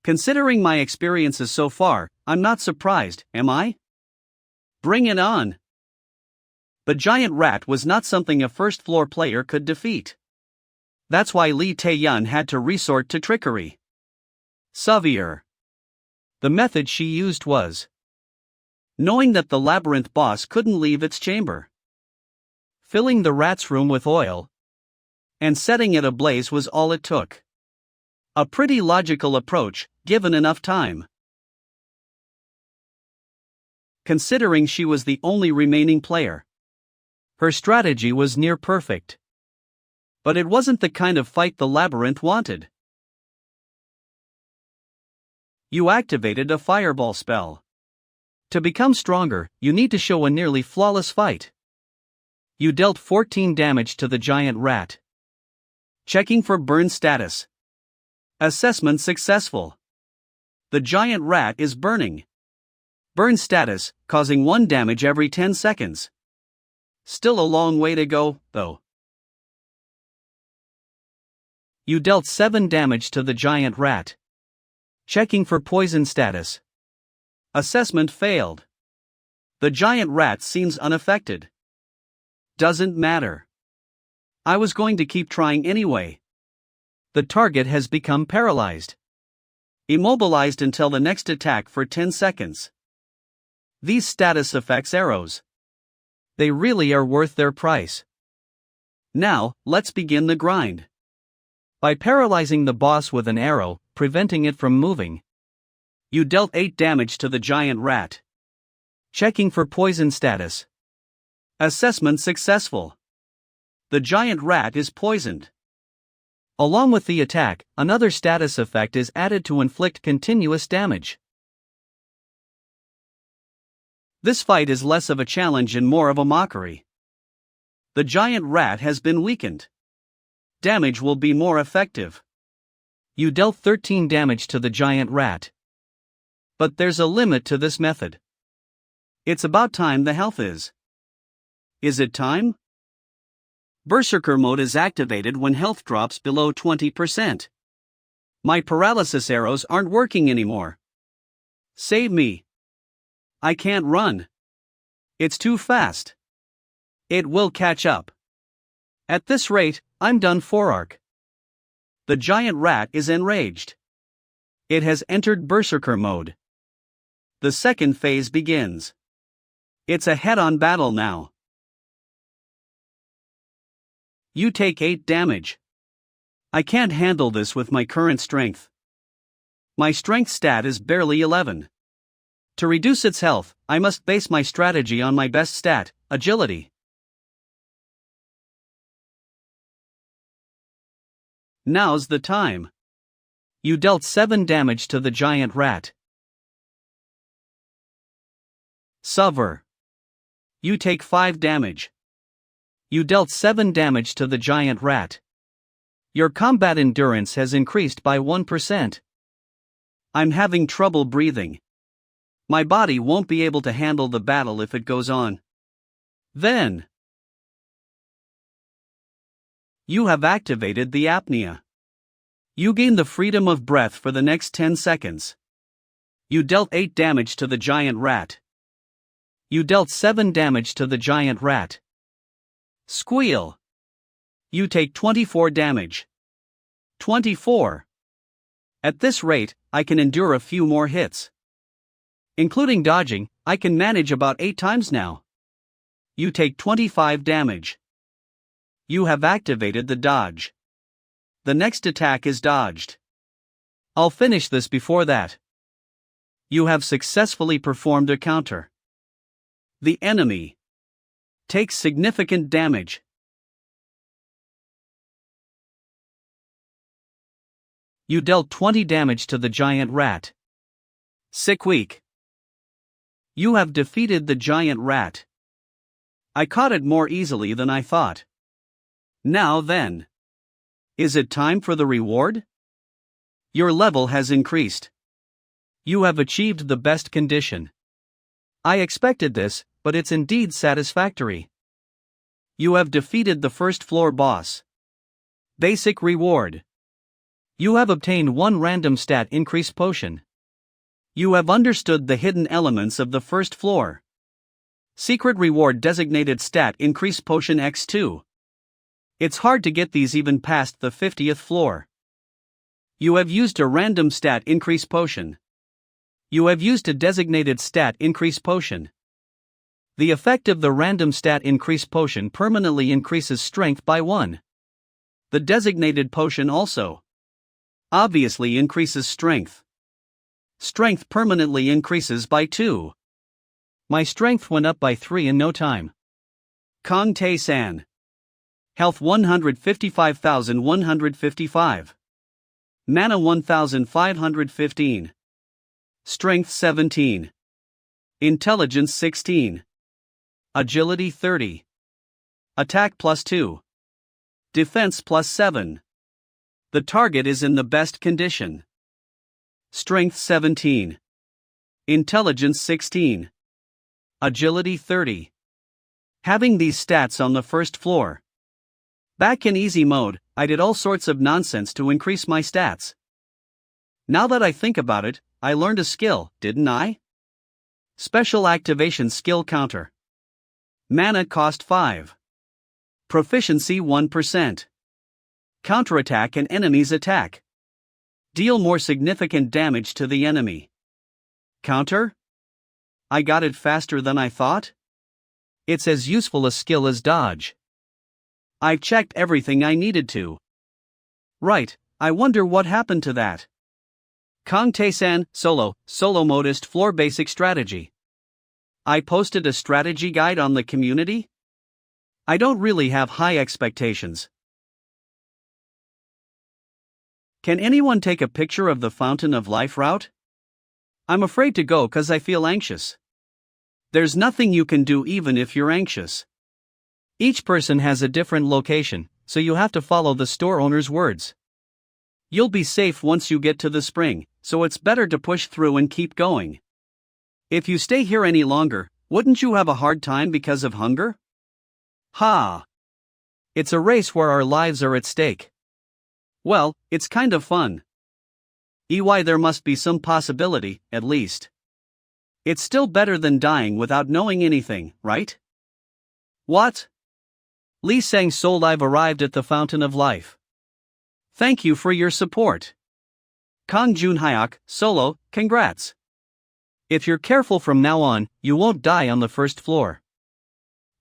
[SPEAKER 1] considering my experiences so far, I'm not surprised, am I? Bring it on! The giant rat was not something a first floor player could defeat. That's why Li Taeyun had to resort to trickery. Severe. The method she used was knowing that the labyrinth boss couldn't leave its chamber. Filling the rat's room with oil and setting it ablaze was all it took. A pretty logical approach, given enough time. Considering she was the only remaining player, her strategy was near perfect. But it wasn't the kind of fight the labyrinth wanted. You activated a fireball spell. To become stronger, you need to show a nearly flawless fight. You dealt 14 damage to the giant rat. Checking for burn status. Assessment successful. The giant rat is burning. Burn status, causing 1 damage every 10 seconds. Still a long way to go, though. You dealt 7 damage to the giant rat. Checking for poison status. Assessment failed. The giant rat seems unaffected. Doesn't matter. I was going to keep trying anyway. The target has become paralyzed. Immobilized until the next attack for 10 seconds. These status effects arrows. They really are worth their price. Now, let's begin the grind. By paralyzing the boss with an arrow, preventing it from moving, you dealt 8 damage to the giant rat. Checking for poison status. Assessment successful. The giant rat is poisoned. Along with the attack, another status effect is added to inflict continuous damage. This fight is less of a challenge and more of a mockery. The giant rat has been weakened. Damage will be more effective. You dealt 13 damage to the giant rat. But there's a limit to this method. It's about time the health is. Is it time? Berserker mode is activated when health drops below 20%. My paralysis arrows aren't working anymore. Save me. I can't run. It's too fast. It will catch up. At this rate, I'm done for arc. The giant rat is enraged. It has entered Berserker mode. The second phase begins. It's a head-on battle now. You take 8 damage. I can't handle this with my current strength. My strength stat is barely 11. To reduce its health, I must base my strategy on my best stat, agility. Now's the time. You dealt 7 damage to the giant rat. Suffer. You take 5 damage. You dealt 7 damage to the giant rat. Your combat endurance has increased by 1%. I'm having trouble breathing. My body won't be able to handle the battle if it goes on. Then, you have activated the apnea. You gain the freedom of breath for the next 10 seconds. You dealt 8 damage to the giant rat. You dealt 7 damage to the giant rat. Squeal. You take 24 damage. 24. At this rate, I can endure a few more hits. Including dodging, I can manage about 8 times now. You take 25 damage. You have activated the dodge. The next attack is dodged. I'll finish this before that. You have successfully performed a counter. The enemy takes significant damage. You dealt 20 damage to the giant rat. Sick week. You have defeated the giant rat. I caught it more easily than I thought. Now then. Is it time for the reward? Your level has increased. You have achieved the best condition. I expected this, but it's indeed satisfactory. You have defeated the first floor boss. Basic reward. You have obtained 1 random stat increase potion. You have understood the hidden elements of the first floor. Secret reward designated stat increase potion X2. It's hard to get these even past the 50th floor. You have used a random stat increase potion. You have used a designated stat increase potion. The effect of the random stat increase potion permanently increases strength by 1. The designated potion also obviously increases strength. Strength permanently increases by 2. My strength went up by 3 in no time. Kong Tae-san. Health 155,155. Mana 1,515. Strength 17. Intelligence 16. Agility 30. Attack plus 2. Defense plus 7. The target is in the best condition. Strength 17. Intelligence 16. Agility 30. Having these stats on the first floor. Back in easy mode, I did all sorts of nonsense to increase my stats. Now that I think about it, I learned a skill, didn't I? Special activation skill counter. Mana cost 5. Proficiency 1%. Counterattack an enemy's attack. Deal more significant damage to the enemy. Counter? I got it faster than I thought? It's as useful a skill as dodge. I've checked everything I needed to. Right, I wonder what happened to that. Kong Tae-san, solo modist floor basic strategy. I posted a strategy guide on the community? I don't really have high expectations. Can anyone take a picture of the Fountain of Life route? I'm afraid to go 'cause I feel anxious. There's nothing you can do even if you're anxious. Each person has a different location, so you have to follow the store owner's words. You'll be safe once you get to the spring, so it's better to push through and keep going. If you stay here any longer, wouldn't you have a hard time because of hunger? Ha! It's a race where our lives are at stake. Well, it's kind of fun. There must be some possibility, at least. It's still better than dying without knowing anything, right? What? Lee Sang Sol, I've arrived at the Fountain of Life. Thank you for your support. Kang Jun Hyuk, solo, congrats. If you're careful from now on, you won't die on the first floor.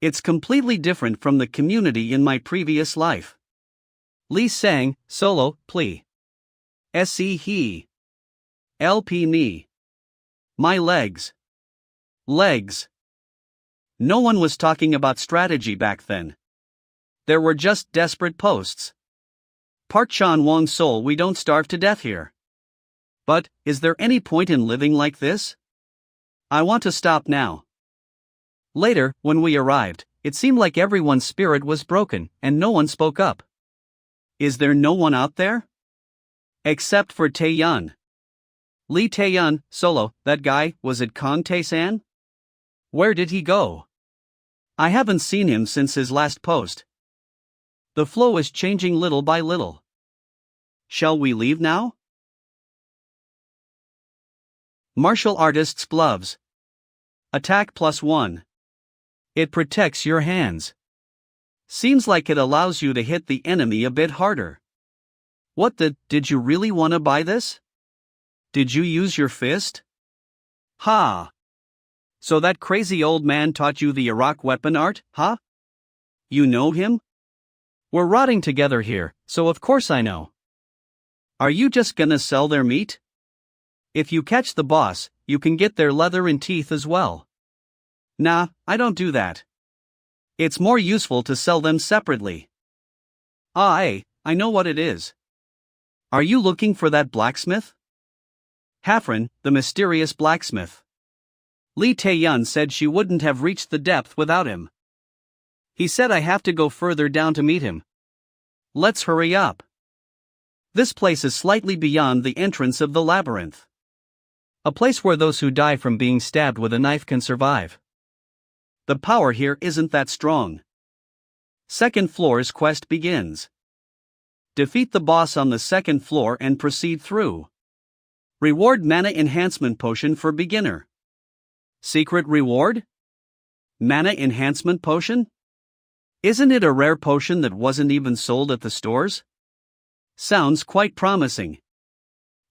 [SPEAKER 1] It's completely different from the community in my previous life. Lee Sang, solo, plea. Se he. LP knee. My legs. Legs. No one was talking about strategy back then. There were just desperate posts. Park Chan-wong's soul, we don't starve to death here. But, is there any point in living like this? I want to stop now. Later, when we arrived, it seemed like everyone's spirit was broken, and no one spoke up. Is there no one out there? Except for Tae-yun. Lee Tae-yun, solo, that guy, was it Kang Tae-san? Where did he go? I haven't seen him since his last post. The flow is changing little by little. Shall we leave now? Martial artist's gloves. Attack +1. It protects your hands. Seems like it allows you to hit the enemy a bit harder. What did you really want to buy this? Did you use your fist? Ha! So that crazy old man taught you the Iraq weapon art, huh? You know him? We're rotting together here, so of course I know. Are you just gonna sell their meat? If you catch the boss, you can get their leather and teeth as well. Nah, I don't do that. It's more useful to sell them separately. I know what it is. Are you looking for that blacksmith? Hafren, the mysterious blacksmith. Lee Tae-yun said she wouldn't have reached the depth without him. He said I have to go further down to meet him. Let's hurry up. This place is slightly beyond the entrance of the labyrinth. A place where those who die from being stabbed with a knife can survive. The power here isn't that strong. Second floor's quest begins. Defeat the boss on the second floor and proceed through. Reward mana enhancement potion for beginner. Secret reward? Mana enhancement potion? Isn't it a rare potion that wasn't even sold at the stores? Sounds quite promising.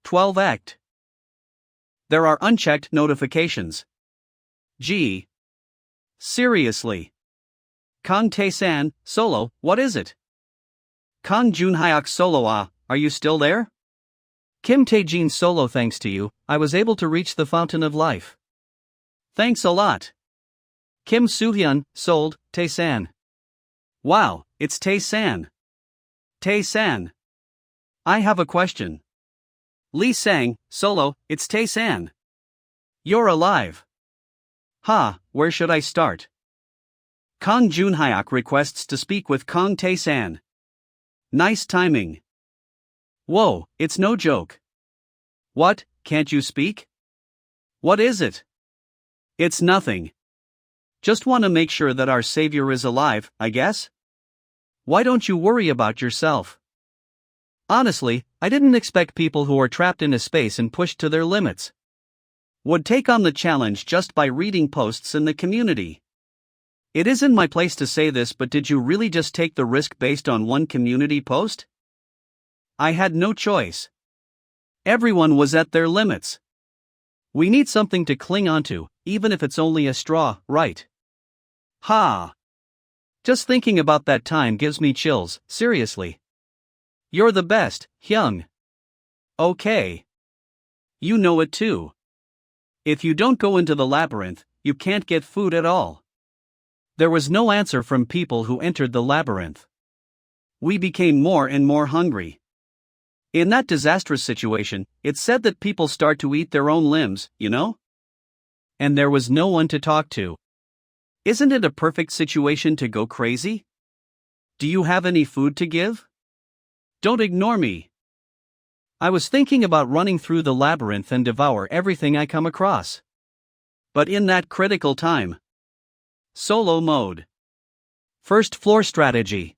[SPEAKER 1] 12 Act. There are unchecked notifications. Gee. Seriously. Kang Tae-san, solo, what is it? Kang Junhyuk solo, are you still there? Kim Tae-jin solo, thanks to you, I was able to reach the fountain of life. Thanks a lot. Kim Soo-hyun, sold, Tae-san. Wow, it's Tae-san. Tae-san. I have a question. Lee Sang, solo, it's Tae-san. You're alive. Where should I start? Kang Junhyuk requests to speak with Kang Tae-san. Nice timing. Whoa, it's no joke. What, can't you speak? What is it? It's nothing. Just want to make sure that our savior is alive, I guess? Why don't you worry about yourself? Honestly, I didn't expect people who are trapped in a space and pushed to their limits would take on the challenge just by reading posts in the community. It isn't my place to say this, but did you really just take the risk based on one community post? I had no choice. Everyone was at their limits. We need something to cling onto, even if it's only a straw, right? Just thinking about that time gives me chills, seriously. You're the best, Hyung. Okay. You know it too. If you don't go into the labyrinth, you can't get food at all. There was no answer from people who entered the labyrinth. We became more and more hungry. In that disastrous situation, it's said that people start to eat their own limbs, you know? And there was no one to talk to. Isn't it a perfect situation to go crazy? Do you have any food to give? Don't ignore me. I was thinking about running through the labyrinth and devour everything I come across. But in that critical time. Solo mode. First floor strategy.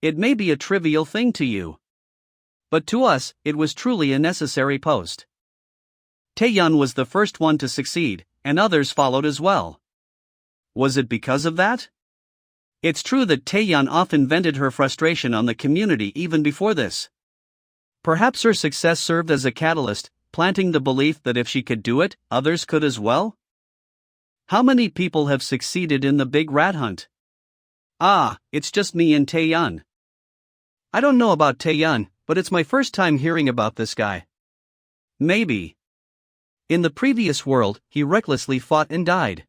[SPEAKER 1] It may be a trivial thing to you. But to us, it was truly a necessary post. Tae-yun was the first one to succeed, and others followed as well. Was it because of that? It's true that Tae-yun often vented her frustration on the community even before this. Perhaps her success served as a catalyst, planting the belief that if she could do it, others could as well? How many people have succeeded in the big rat hunt? It's just me and Tae-yun. I don't know about Tae-yun, but it's my first time hearing about this guy. Maybe. In the previous world, he recklessly fought and died.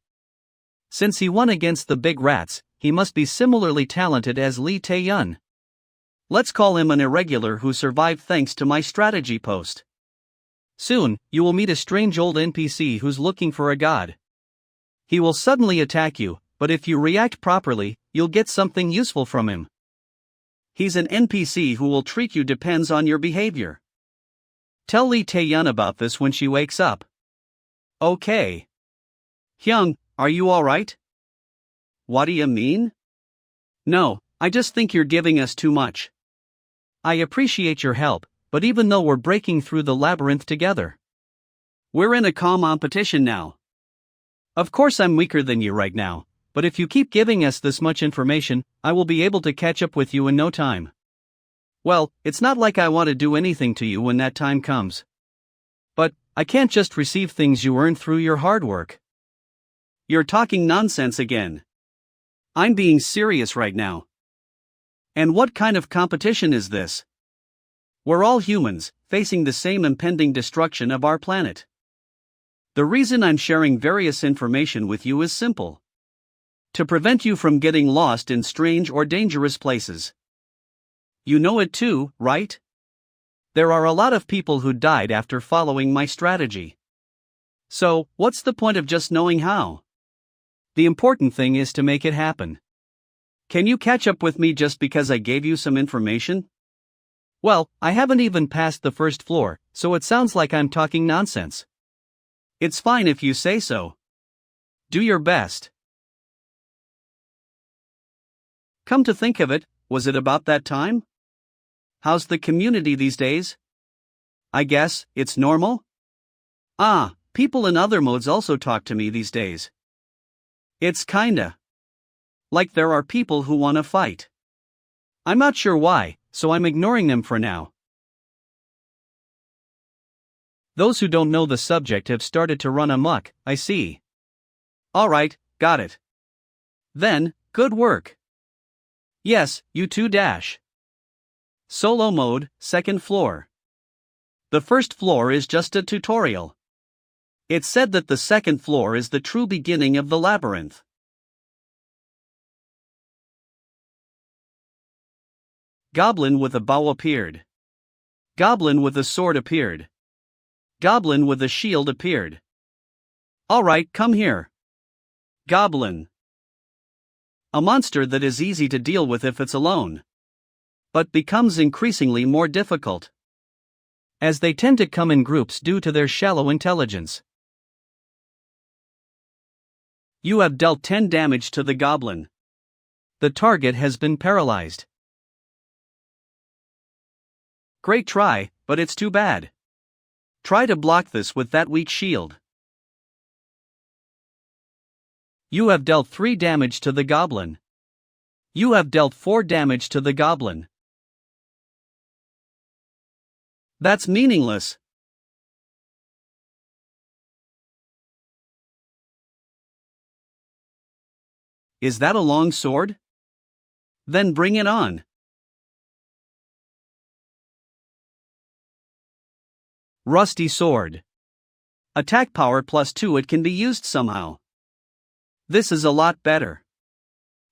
[SPEAKER 1] Since he won against the big rats, he must be similarly talented as Lee Tae-yun. Let's call him an irregular who survived thanks to my strategy post. Soon, you will meet a strange old NPC who's looking for a god. He will suddenly attack you, but if you react properly, you'll get something useful from him. He's an NPC who will treat you depends on your behavior. Tell Lee Tae-yun about this when she wakes up. Okay. Hyung, are you alright? What do you mean? No, I just think you're giving us too much. I appreciate your help, but even though we're breaking through the labyrinth together, we're in a competition now. Of course I'm weaker than you right now, but if you keep giving us this much information, I will be able to catch up with you in no time. Well, it's not like I want to do anything to you when that time comes. But, I can't just receive things you earn through your hard work. You're talking nonsense again. I'm being serious right now. And what kind of competition is this? We're all humans, facing the same impending destruction of our planet. The reason I'm sharing various information with you is simple. To prevent you from getting lost in strange or dangerous places. You know it too, right? There are a lot of people who died after following my strategy. So, what's the point of just knowing how? The important thing is to make it happen. Can you catch up with me just because I gave you some information? Well, I haven't even passed the first floor, so it sounds like I'm talking nonsense. It's fine if you say so. Do your best. Come to think of it, was it about that time? How's the community these days? I guess, it's normal? Ah, people in other modes also talk to me these days. It's kinda like there are people who wanna fight. I'm not sure why, so I'm ignoring them for now. Those who don't know the subject have started to run amok, I see. Alright, got it. Then, good work. Yes, you too dash. Solo mode, second floor. The first floor is just a tutorial. It's said that the second floor is the true beginning of the labyrinth. Goblin with a bow appeared. Goblin with a sword appeared. Goblin with a shield appeared. Alright, come here. Goblin. A monster that is easy to deal with if it's alone, but becomes increasingly more difficult, as they tend to come in groups due to their shallow intelligence. You have dealt 10 damage to the goblin. The target has been paralyzed. Great try, but it's too bad. Try to block this with that weak shield. You have dealt 3 damage to the goblin. You have dealt 4 damage to the goblin. That's meaningless. Is that a long sword? Then bring it on. Rusty sword. Attack power +2. It can be used somehow. This is a lot better.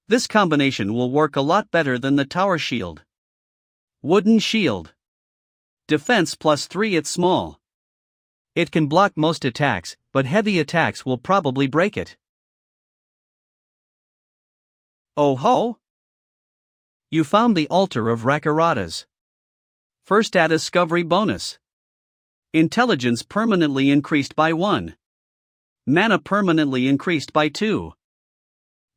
[SPEAKER 1] This combination will work a lot better than the tower shield. Wooden shield. Defense +3. It's small. It can block most attacks, but heavy attacks will probably break it. Oh ho! You found the altar of Rakaratas. First add discovery bonus. Intelligence permanently increased by 1. Mana permanently increased by 2.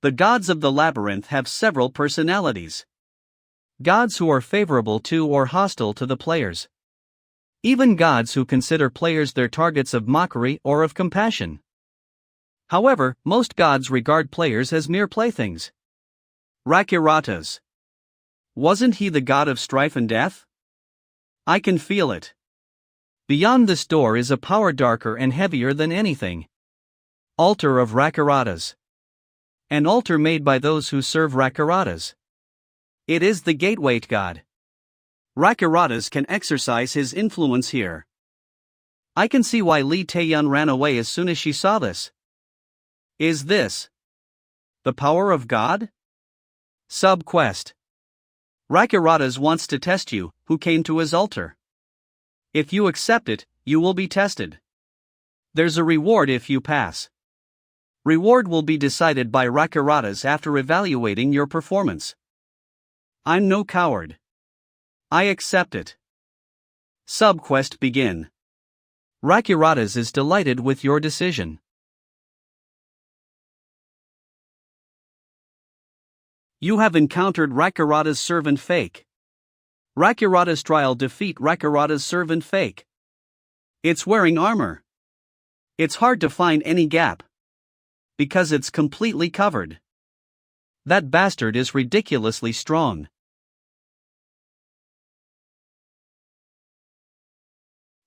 [SPEAKER 1] The gods of the labyrinth have several personalities. Gods who are favorable to or hostile to the players. Even gods who consider players their targets of mockery or of compassion. However, most gods regard players as mere playthings. Rakiratas. Wasn't he the god of strife and death? I can feel it. Beyond this door is a power darker and heavier than anything. Altar of Rakiratas. An altar made by those who serve Rakiratas. It is the gateway god. Rakiratas can exercise his influence here. I can see why Lee Taeyun ran away as soon as she saw this. Is this the power of God? Sub-quest. Rakuratas wants to test you, who came to his altar. If you accept it, you will be tested. There's a reward if you pass. Reward will be decided by Rakuratas after evaluating your performance. I'm no coward. I accept it. Sub-quest begin. Rakuratas is delighted with your decision. You have encountered Rakurata's servant fake. Rakurata's trial defeat Rakurata's servant fake. It's wearing armor. It's hard to find any gap. Because it's completely covered. That bastard is ridiculously strong.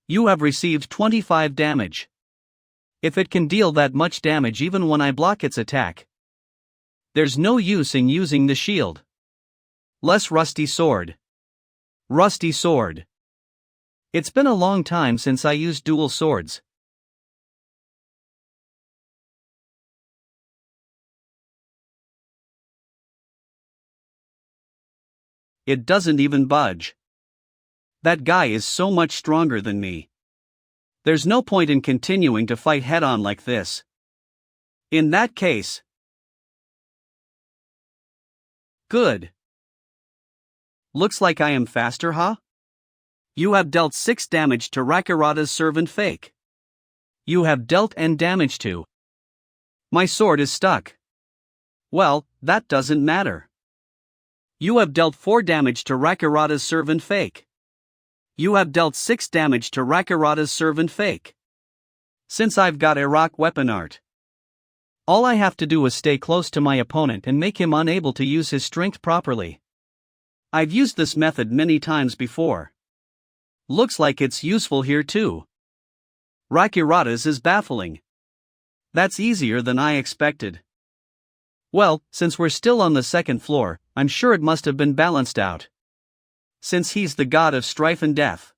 [SPEAKER 1] You have received 25 damage. If it can deal that much damage even when I block its attack, there's no use in using the shield. Less rusty sword. Rusty sword. It's been a long time since I used dual swords. It doesn't even budge. That guy is so much stronger than me. There's no point in continuing to fight head-on like this. In that case. Good. Looks like I am faster, huh? You have dealt 6 damage to Rakurata's servant fake. You have dealt N damage to. My sword is stuck. Well, that doesn't matter. You have dealt 4 damage to Rakurata's servant fake. You have dealt 6 damage to Rakurata's servant fake. Since I've got Iraq weapon art, all I have to do is stay close to my opponent and make him unable to use his strength properly. I've used this method many times before. Looks like it's useful here too. Rakurata's is baffling. That's easier than I expected. Well, since we're still on the second floor, I'm sure it must have been balanced out. Since he's the god of strife and death,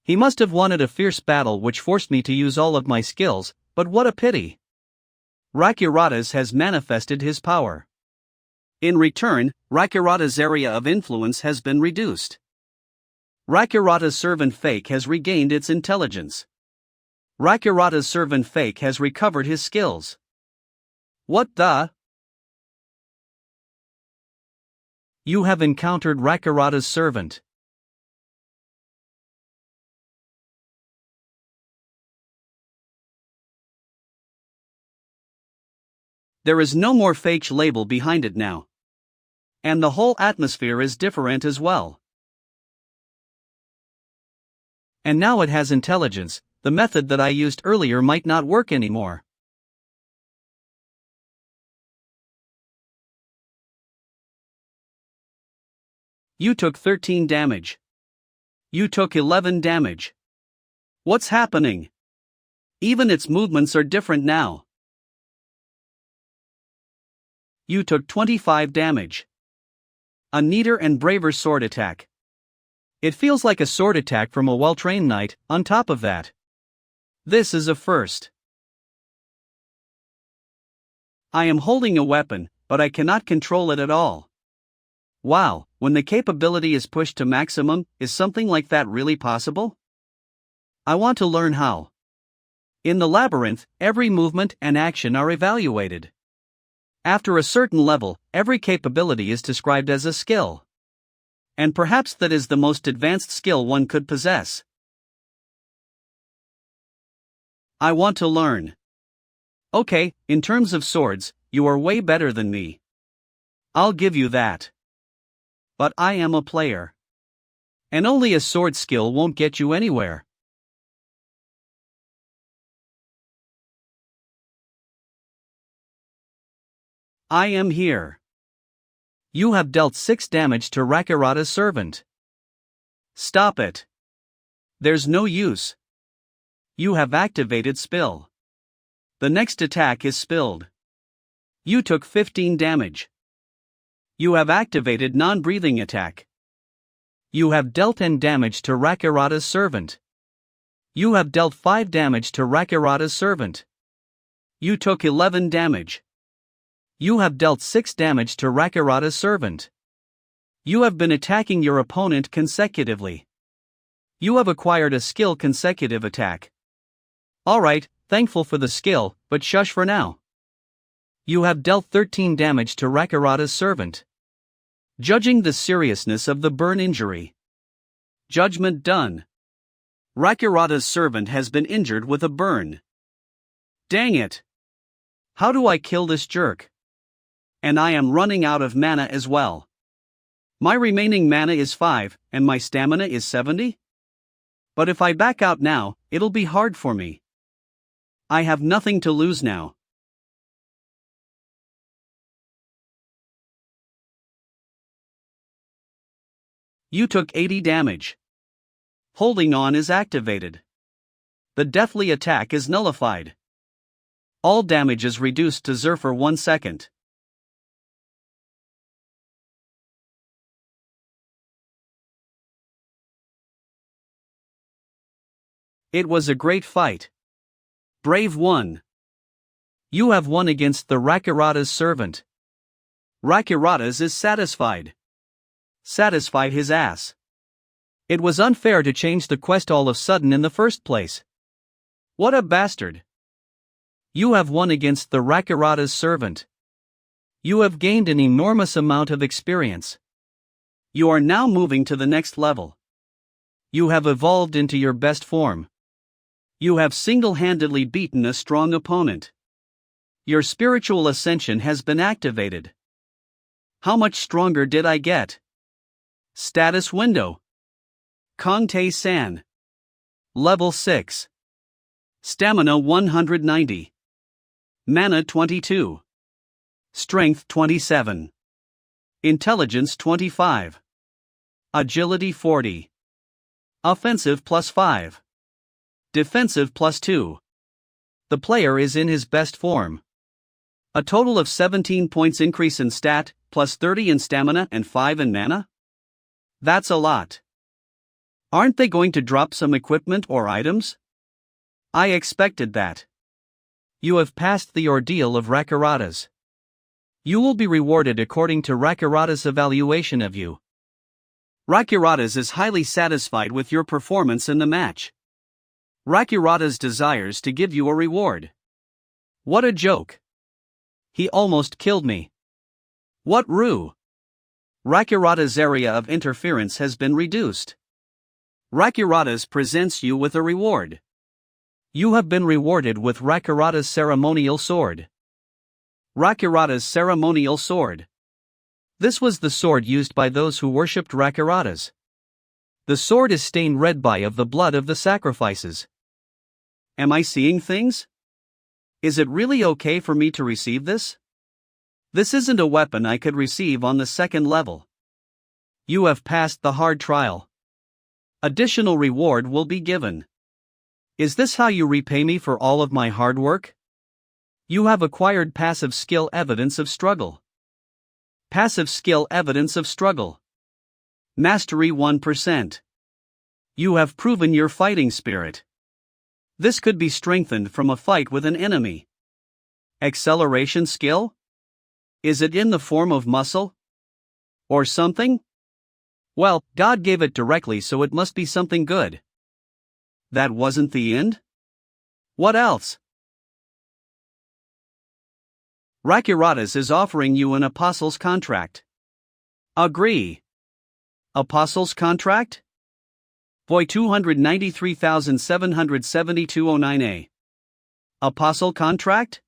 [SPEAKER 1] he must have wanted a fierce battle which forced me to use all of my skills, but what a pity. Rakuratas has manifested his power. In return, Rakurata's area of influence has been reduced. Rakurata's servant fake has regained its intelligence. Rakurata's servant fake has recovered his skills. What the? You have encountered Rakurata's servant. There is no more fake label behind it now. And the whole atmosphere is different as well. And now it has intelligence. The method that I used earlier might not work anymore. You took 13 damage. You took 11 damage. What's happening? Even its movements are different now. You took 25 damage. A neater and braver sword attack. It feels like a sword attack from a well-trained knight, on top of that. This is a first. I am holding a weapon, but I cannot control it at all. Wow, when the capability is pushed to maximum, is something like that really possible? I want to learn how. In the labyrinth, every movement and action are evaluated. After a certain level, every capability is described as a skill. And perhaps that is the most advanced skill one could possess. I want to learn. Okay, in terms of swords, you are way better than me. I'll give you that. But I am a player. And only a sword skill won't get you anywhere. I am here. You have dealt 6 damage to Rakurata's servant. Stop it. There's no use. You have activated spill. The next attack is spilled. You took 15 damage. You have activated non-breathing attack. You have dealt N damage to Rakurata's servant. You have dealt 5 damage to Rakirada's servant. You took 11 damage. You have dealt 6 damage to Rakirada's servant. You have been attacking your opponent consecutively. You have acquired a skill consecutive attack. Alright, thankful for the skill, but shush for now. You have dealt 13 damage to Rakirada's servant. Judging the seriousness of the burn injury. Judgment done. Rakirada's servant has been injured with a burn. Dang it! How do I kill this jerk? And I am running out of mana as well. My remaining mana is 5, and my stamina is 70? But if I back out now, it'll be hard for me. I have nothing to lose now. You took 80 damage. Holding on is activated. The deathly attack is nullified. All damage is reduced to 0 for 1 second. It was a great fight. Brave one. You have won against the Rakirada's servant. Rakirada's is satisfied. Satisfied his ass. It was unfair to change the quest all of sudden in the first place. What a bastard. You have won against the Rakirada's servant. You have gained an enormous amount of experience. You are now moving to the next level. You have evolved into your best form. You have single-handedly beaten a strong opponent. Your spiritual ascension has been activated. How much stronger did I get? Status window. Kongtae-san. Level 6. Stamina 190. Mana 22. Strength 27. Intelligence 25. Agility 40. Offensive +5. Defensive +2. The player is in his best form. A total of 17 points increase in stat, +30 in stamina and 5 in mana? That's a lot. Aren't they going to drop some equipment or items? I expected that. You have passed the ordeal of Rakirada's. You will be rewarded according to Rakirada's evaluation of you. Rakirada's is highly satisfied with your performance in the match. Rakirada's desires to give you a reward. What a joke. He almost killed me. What rue. Rakirada's area of interference has been reduced. Rakirada's presents you with a reward. You have been rewarded with Rakirada's ceremonial sword. Rakirada's ceremonial sword. This was the sword used by those who worshipped Rakirada's. The sword is stained red by of the blood of the sacrifices. Am I seeing things? Is it really okay for me to receive this? This isn't a weapon I could receive on the second level. You have passed the hard trial. Additional reward will be given. Is this how you repay me for all of my hard work? You have acquired passive skill evidence of struggle. Passive skill evidence of struggle. Mastery 1%. You have proven your fighting spirit. This could be strengthened from a fight with an enemy. Acceleration skill? Is it in the form of muscle? Or something? Well, God gave it directly, so it must be something good. That wasn't the end? What else? Rakirada's is offering you an apostle's contract. Agree. Apostle's contract? Boy 293,772.09a. Apostle contract?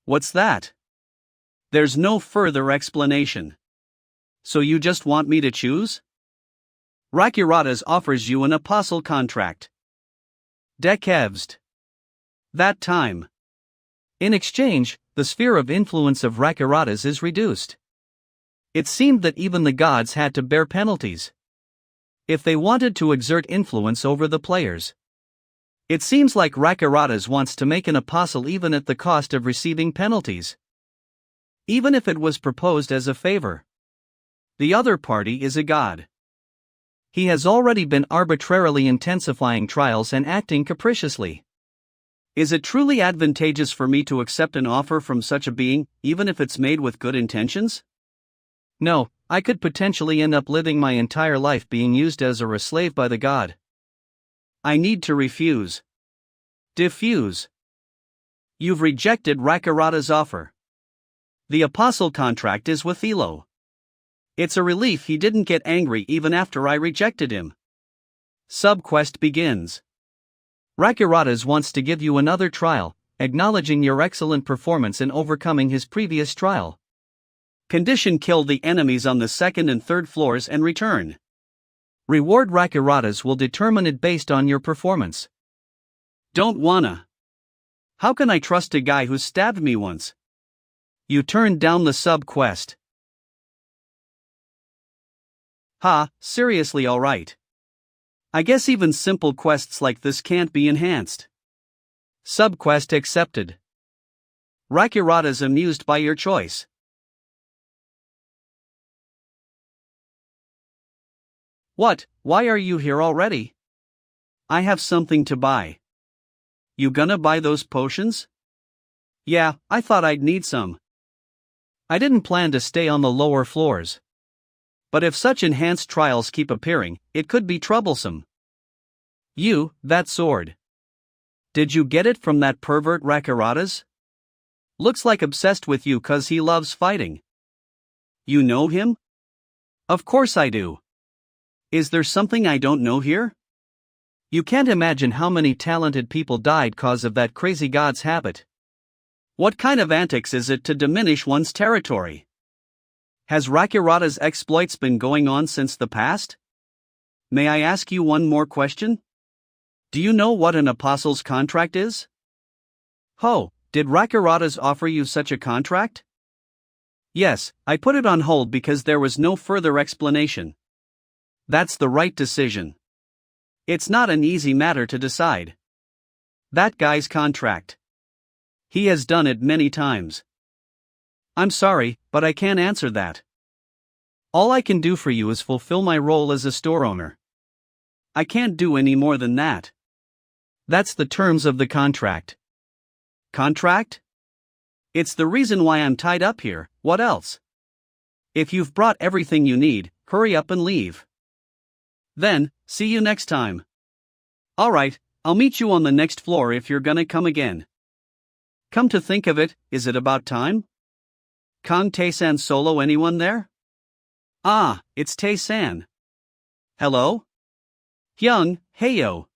[SPEAKER 1] What's that? There's no further explanation. So you just want me to choose? Rakirada's offers you an apostle contract. Dekevst. That time. In exchange, the sphere of influence of Rakirada's is reduced. It seemed that even the gods had to bear penalties if they wanted to exert influence over the players. It seems like Rakirada's wants to make an apostle even at the cost of receiving penalties. Even if it was proposed as a favor. The other party is a god. He has already been arbitrarily intensifying trials and acting capriciously. Is it truly advantageous for me to accept an offer from such a being, even if it's made with good intentions? No, I could potentially end up living my entire life being used as a slave by the god. I need to refuse. Diffuse. You've rejected Rakarada's offer. The apostle contract is with Elo. It's a relief he didn't get angry even after I rejected him. Subquest begins. Rakarada's wants to give you another trial, acknowledging your excellent performance in overcoming his previous trial. Condition: kill the enemies on the second and third floors and return. Reward: Rakarada's will determine it based on your performance. Don't wanna. How can I trust a guy who stabbed me once? You turned down the sub-quest. Ha, seriously, alright. I guess even simple quests like this can't be enhanced. Subquest accepted. Rakarada's amused by your choice. What, why are you here already? I have something to buy. You gonna buy those potions? Yeah, I thought I'd need some. I didn't plan to stay on the lower floors. But if such enhanced trials keep appearing, it could be troublesome. That sword. Did you get it from that pervert Rakarada's? Looks like obsessed with you 'cause he loves fighting. You know him? Of course I do. Is there something I don't know here? You can't imagine how many talented people died 'cause of that crazy god's habit. What kind of antics is it to diminish one's territory? Has Rakarada's exploits been going on since the past? May I ask you one more question? Do you know what an apostle's contract is? Ho, did Rakarada's offer you such a contract? Yes, I put it on hold because there was no further explanation. That's the right decision. It's not an easy matter to decide. That guy's contract. He has done it many times. I'm sorry, but I can't answer that. All I can do for you is fulfill my role as a store owner. I can't do any more than that. That's the terms of the contract. Contract? It's the reason why I'm tied up here, what else? If you've brought everything you need, hurry up and leave. Then, see you next time. Alright, I'll meet you on the next floor if you're gonna come again. Come to think of it, is it about time? Kang Tae-san solo, anyone there? Ah, it's Tae-san. Hello? Hyung, heyo.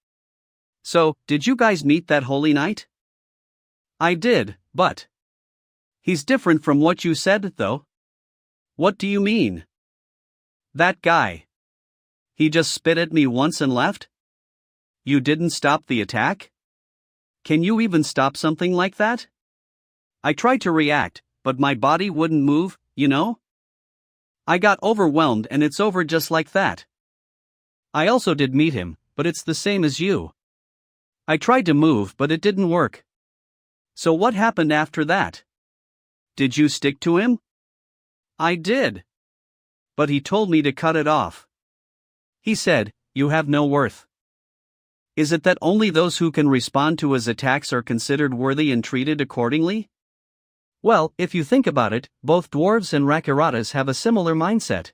[SPEAKER 1] So, did you guys meet that holy night? I did, but... He's different from what you said, though. What do you mean? That guy. He just spit at me once and left? You didn't stop the attack? Can you even stop something like that? I tried to react, but my body wouldn't move, you know? I got overwhelmed and it's over just like that. I also did meet him, but it's the same as you. I tried to move but it didn't work. So what happened after that? Did you stick to him? I did. But he told me to cut it off. He said, you have no worth. Is it that only those who can respond to his attacks are considered worthy and treated accordingly? Well, if you think about it, both dwarves and Rakaratas have a similar mindset.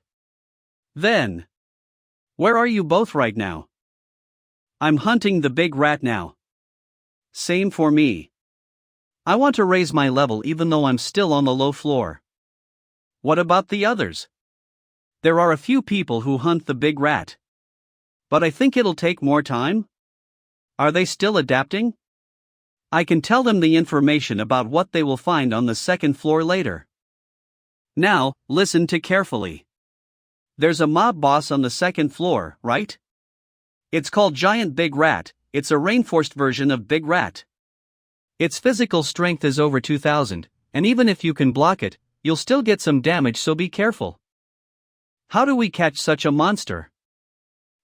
[SPEAKER 1] Then, where are you both right now? I'm hunting the big rat now. Same for me. I want to raise my level even though I'm still on the low floor. What about the others? There are a few people who hunt the big rat. But I think it'll take more time. Are they still adapting? I can tell them the information about what they will find on the second floor later. Now, listen to carefully. There's a mob boss on the second floor, right? It's called Giant Big Rat. It's a reinforced version of Big Rat. Its physical strength is over 2000, and even if you can block it, you'll still get some damage, so be careful. How do we catch such a monster?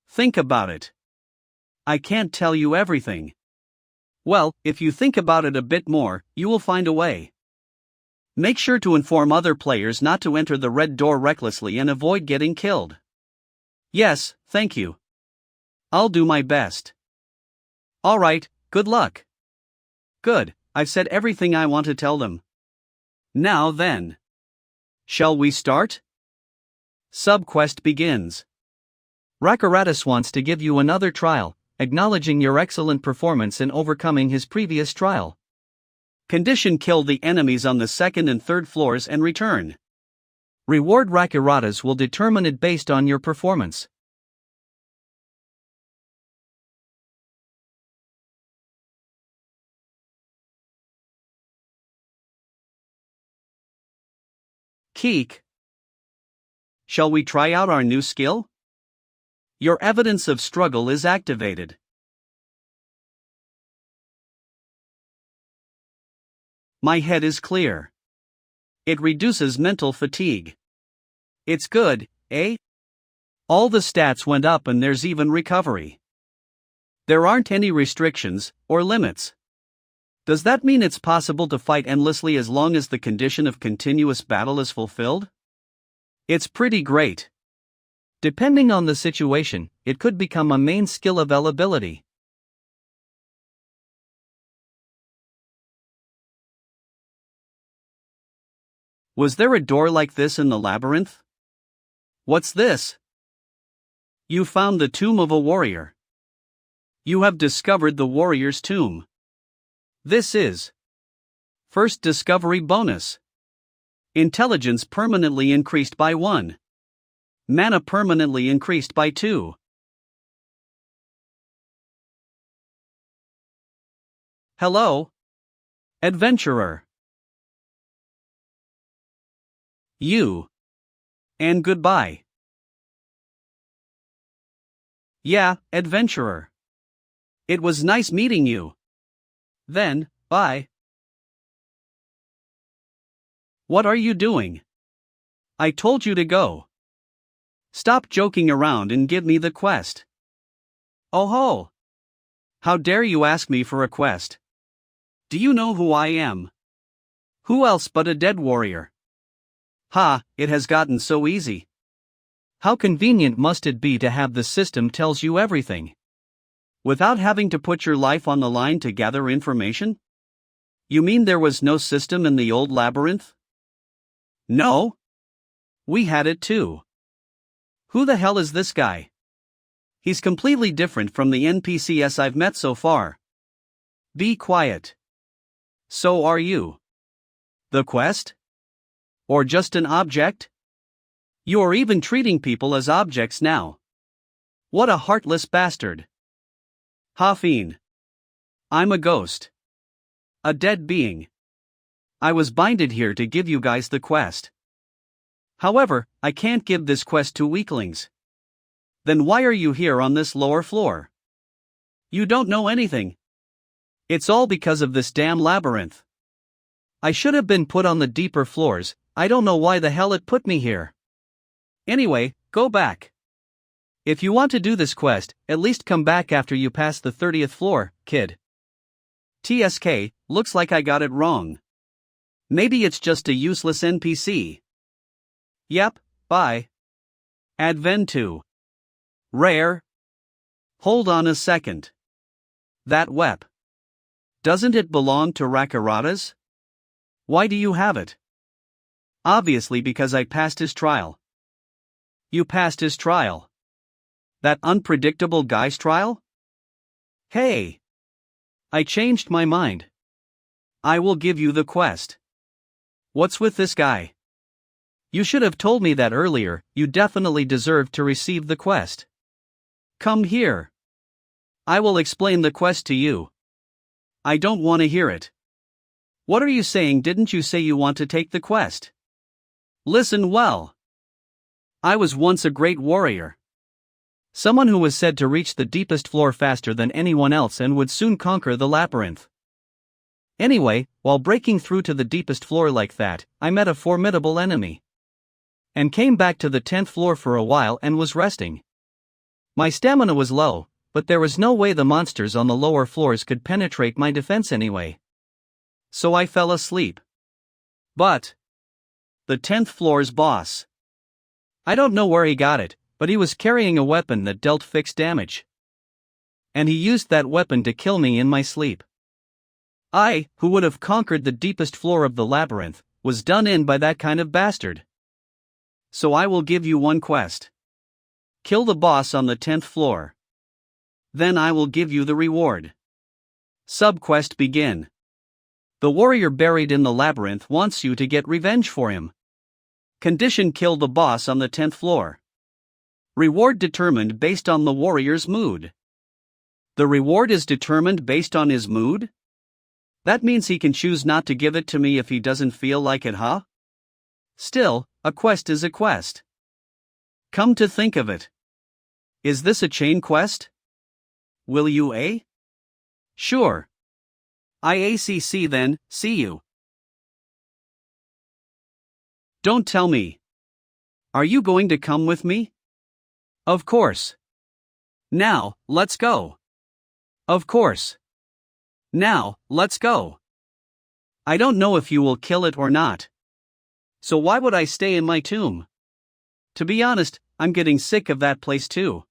[SPEAKER 1] Think about it. I can't tell you everything. Well, if you think about it a bit more, you will find a way. Make sure to inform other players not to enter the red door recklessly and avoid getting killed. Yes, thank you. I'll do my best. Alright, good luck. Good, I've said everything I want to tell them. Now then. Shall we start? Subquest begins. Rakaratus wants to give you another trial, acknowledging your excellent performance in overcoming his previous trial. Condition: kill the enemies on the second and third floors and return. Reward: Rakaratus will determine it based on your performance. Keek. Shall we try out our new skill? Your evidence of struggle is activated. My head is clear. It reduces mental fatigue. It's good, eh? All the stats went up and there's even recovery. There aren't any restrictions or limits. Does that mean it's possible to fight endlessly as long as the condition of continuous battle is fulfilled? It's pretty great. Depending on the situation, it could become a main skill availability. Was there a door like this in the labyrinth? What's this? You found the tomb of a warrior. You have discovered the warrior's tomb. This is first discovery bonus. Intelligence permanently increased by 1. Mana permanently increased by 2. Hello, adventurer. You. And goodbye. Yeah, adventurer. It was nice meeting you. Then, bye. What are you doing? I told you to go. Stop joking around and give me the quest. Oh ho! How dare you ask me for a quest? Do you know who I am? Who else but a dead warrior? Ha, it has gotten so easy. How convenient must it be to have the system tells you everything, without having to put your life on the line to gather information? You mean there was no system in the old labyrinth? No? We had it too. Who the hell is this guy? He's completely different from the NPCs I've met so far. Be quiet. So are you. The quest? Or just an object? You're even treating people as objects now. What a heartless bastard. Hafeen. I'm a ghost. A dead being. I was binded here to give you guys the quest. However, I can't give this quest to weaklings. Then why are you here on this lower floor? You don't know anything. It's all because of this damn labyrinth. I should have been put on the deeper floors. I don't know why the hell it put me here. Anyway, go back. If you want to do this quest, at least come back after you pass the 30th floor, kid. TSK, looks like I got it wrong. Maybe it's just a useless NPC. Yep, bye. Advent 2. Rare. Hold on a second. That wep. Doesn't it belong to Rakaratas? Why do you have it? Obviously because I passed his trial. You passed his trial. That unpredictable guy's trial? Hey! I changed my mind. I will give you the quest. What's with this guy? You should have told me that earlier. You definitely deserved to receive the quest. Come here. I will explain the quest to you. I don't want to hear it. What are you saying? Didn't you say you want to take the quest? Listen well. I was once a great warrior. Someone who was said to reach the deepest floor faster than anyone else and would soon conquer the labyrinth. Anyway, while breaking through to the deepest floor like that, I met a formidable enemy. And came back to the 10th floor for a while and was resting. My stamina was low, but there was no way the monsters on the lower floors could penetrate my defense anyway. So I fell asleep. But the 10th floor's boss. I don't know where he got it, but he was carrying a weapon that dealt fixed damage. And he used that weapon to kill me in my sleep. I, who would have conquered the deepest floor of the labyrinth, was done in by that kind of bastard. So I will give you one quest. Kill the boss on the 10th floor. Then I will give you the reward. Subquest begin. The warrior buried in the labyrinth wants you to get revenge for him. Condition: kill the boss on the 10th floor. Reward determined based on the warrior's mood. The reward is determined based on his mood? That means he can choose not to give it to me if he doesn't feel like it, huh? Still, a quest is a quest. Come to think of it. Is this a chain quest? Will you, eh? Sure. IACC then, see you. Don't tell me. Are you going to come with me? Of course. Now, let's go. Of course. Now, let's go. I don't know if you will kill it or not. So why would I stay in my tomb? To be honest, I'm getting sick of that place too.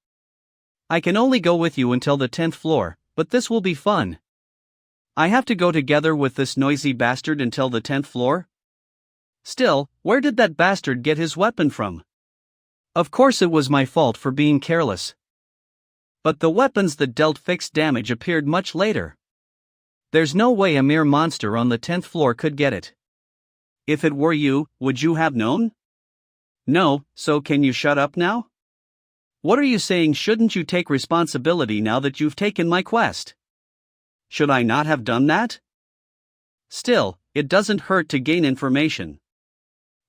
[SPEAKER 1] I can only go with you until the 10th floor, but this will be fun. I have to go together with this noisy bastard until the 10th floor? Still, where did that bastard get his weapon from? Of course it was my fault for being careless. But the weapons that dealt fixed damage appeared much later. There's no way a mere monster on the 10th floor could get it. If it were you, would you have known? No, so can you shut up now? What are you saying? Shouldn't you take responsibility now that you've taken my quest? Should I not have done that? Still, it doesn't hurt to gain information.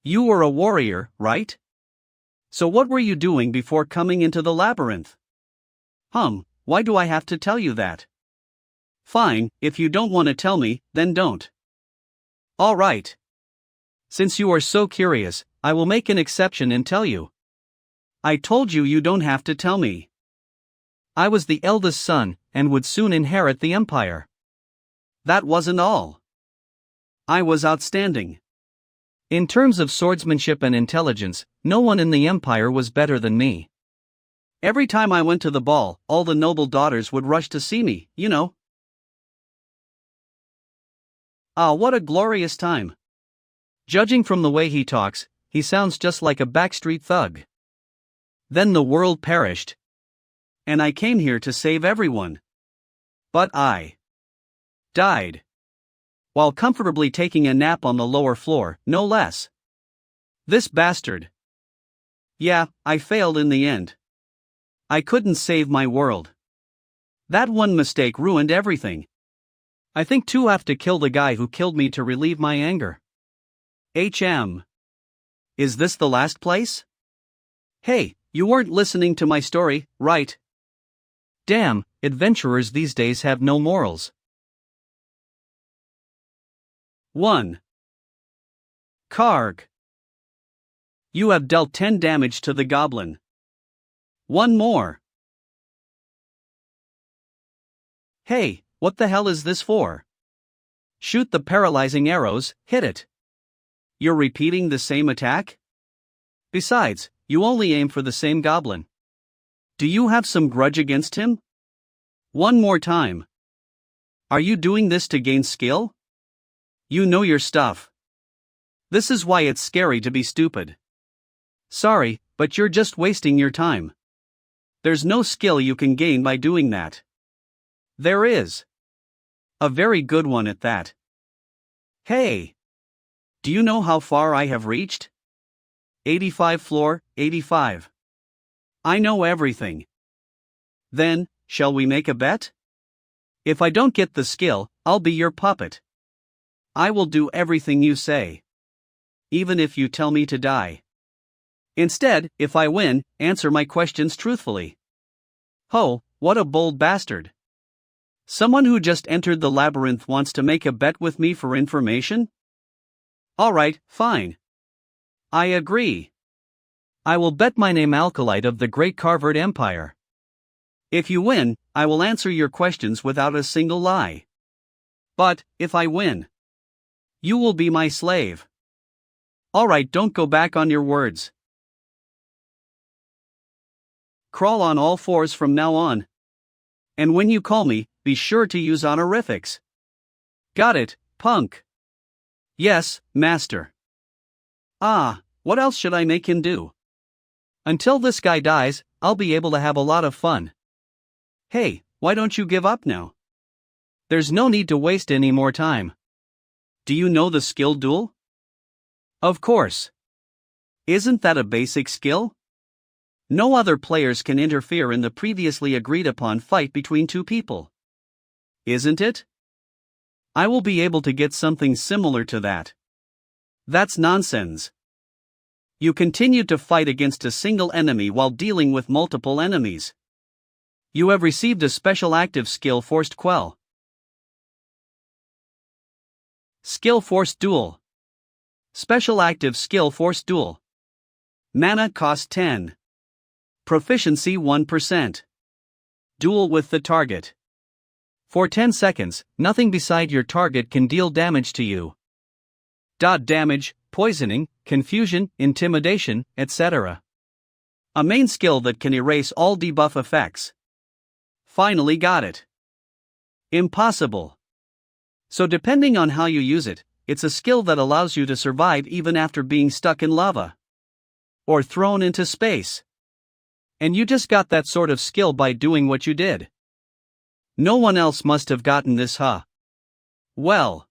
[SPEAKER 1] You were a warrior, right? So what were you doing before coming into the labyrinth? Why do I have to tell you that? Fine, if you don't want to tell me, then don't. All right. Since you are so curious, I will make an exception and tell you. I told you you don't have to tell me. I was the eldest son, and would soon inherit the empire. That wasn't all. I was outstanding. In terms of swordsmanship and intelligence, no one in the empire was better than me. Every time I went to the ball, all the noble daughters would rush to see me, you know. Ah, what a glorious time. Judging from the way he talks, he sounds just like a backstreet thug. Then the world perished. And I came here to save everyone. But I died. While comfortably taking a nap on the lower floor, no less. This bastard. Yeah, I failed in the end. I couldn't save my world. That one mistake ruined everything. I think too have to kill the guy who killed me to relieve my anger. Is this the last place? Hey, you weren't listening to my story, right? Damn, adventurers these days have no morals. 1. Karg. You have dealt 10 damage to the goblin. One more. Hey, what the hell is this for? Shoot the paralyzing arrows, hit it. You're repeating the same attack? Besides, you only aim for the same goblin. Do you have some grudge against him? One more time. Are you doing this to gain skill? You know your stuff. This is why it's scary to be stupid. Sorry, but you're just wasting your time. There's no skill you can gain by doing that. There is. A very good one at that. Hey! Do you know how far I have reached? 85 floor, 85. I know everything. Then, shall we make a bet? If I don't get the skill, I'll be your puppet. I will do everything you say. Even if you tell me to die. Instead, if I win, answer my questions truthfully. Ho, what a bold bastard. Someone who just entered the labyrinth wants to make a bet with me for information? Alright, fine. I agree. I will bet my name Alkalite of the Great Carvard Empire. If you win, I will answer your questions without a single lie. But, if I win, you will be my slave. Alright, don't go back on your words. crawl on all fours from now on. And when you call me, be sure to use honorifics. Got it, punk? Yes, master. Ah, what else should I make him do? Until this guy dies, I'll be able to have a lot of fun. Hey, why don't you give up now? There's no need to waste any more time. Do you know the skill duel? Of course. Isn't that a basic skill? No other players can interfere in the previously agreed upon fight between two people. Isn't it? I will be able to get something similar to that. That's nonsense. You continue to fight against a single enemy while dealing with multiple enemies. You have received a special active skill Forced Quell. Skill Force Duel. Special active skill Force Duel. Mana cost 10. Proficiency 1%. Duel with the target. For 10 seconds, nothing beside your target can deal damage to you. Damage, poisoning, confusion, intimidation, etc. A main skill that can erase all debuff effects. Finally got it. Impossible. So depending on how you use it, it's a skill that allows you to survive even after being stuck in lava. Or thrown into space. And you just got that sort of skill by doing what you did. No one else must have gotten this, huh? Well.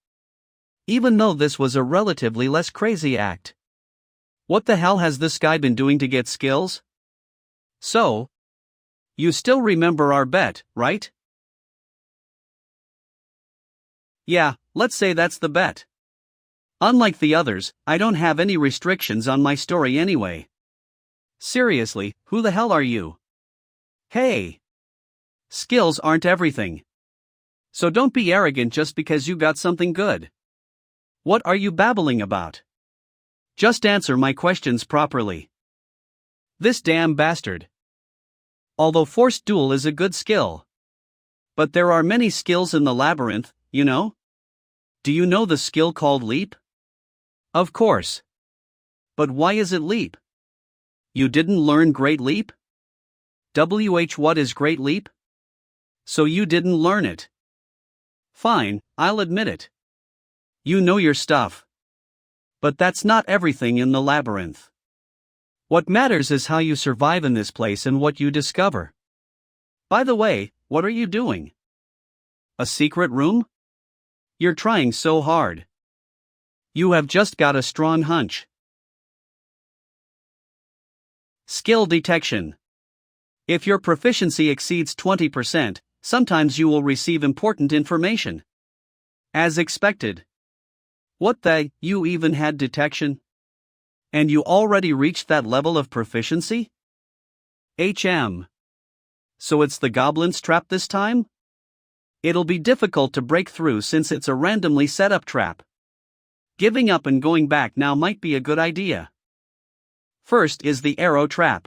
[SPEAKER 1] Even though this was a relatively less crazy act. What the hell has this guy been doing to get skills? So. You still remember our bet, right? Yeah, let's say that's the bet. Unlike the others, I don't have any restrictions on my story anyway. Seriously, who the hell are you? Hey! Skills aren't everything. So don't be arrogant just because you got something good. What are you babbling about? Just answer my questions properly. This damn bastard. Although Forced Duel is a good skill. But there are many skills in the labyrinth, you know? Do you know the skill called Leap? Of course. But why is it Leap? You didn't learn Great Leap? What is Great Leap? So you didn't learn it. Fine, I'll admit it. You know your stuff. But that's not everything in the labyrinth. What matters is how you survive in this place and what you discover. By the way, what are you doing? A secret room? You're trying so hard. You have just got a strong hunch. Skill detection. If your proficiency exceeds 20%, sometimes you will receive important information. As expected. What the, you even had detection? And you already reached that level of proficiency? So it's the goblin's trap this time? It'll be difficult to break through since it's a randomly set up trap. Giving up and going back now might be a good idea. First is the arrow trap.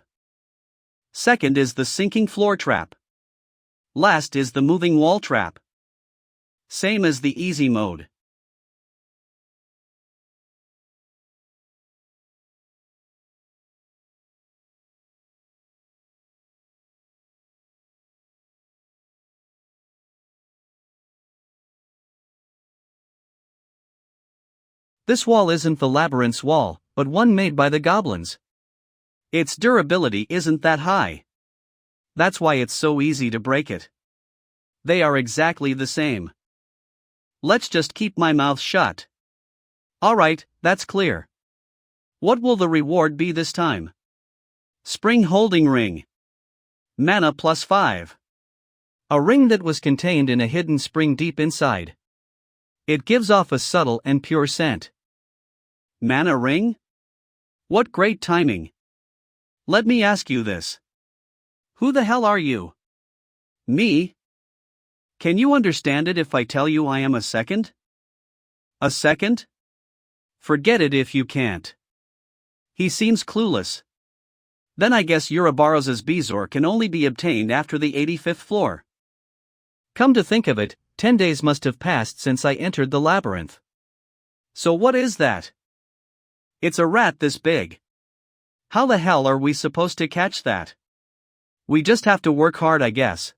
[SPEAKER 1] Second is the sinking floor trap. Last is the moving wall trap. Same as the easy mode. This wall isn't the labyrinth's wall, but one made by the goblins. Its durability isn't that high. That's why it's so easy to break it. They are exactly the same. Let's just keep my mouth shut. Alright, that's clear. What will the reward be this time? Spring holding ring. Mana +5. A ring that was contained in a hidden spring deep inside. It gives off a subtle and pure scent. Mana ring? What great timing. Let me ask you this. Who the hell are you? Me? Can you understand it if I tell you I am a second? A second? Forget it if you can't. He seems clueless. Then I guess Ouroboros's Bezoar can only be obtained after the 85th floor. Come to think of it, 10 days must have passed since I entered the labyrinth. So what is that? It's a rat this big. How the hell are we supposed to catch that? We just have to work hard, I guess.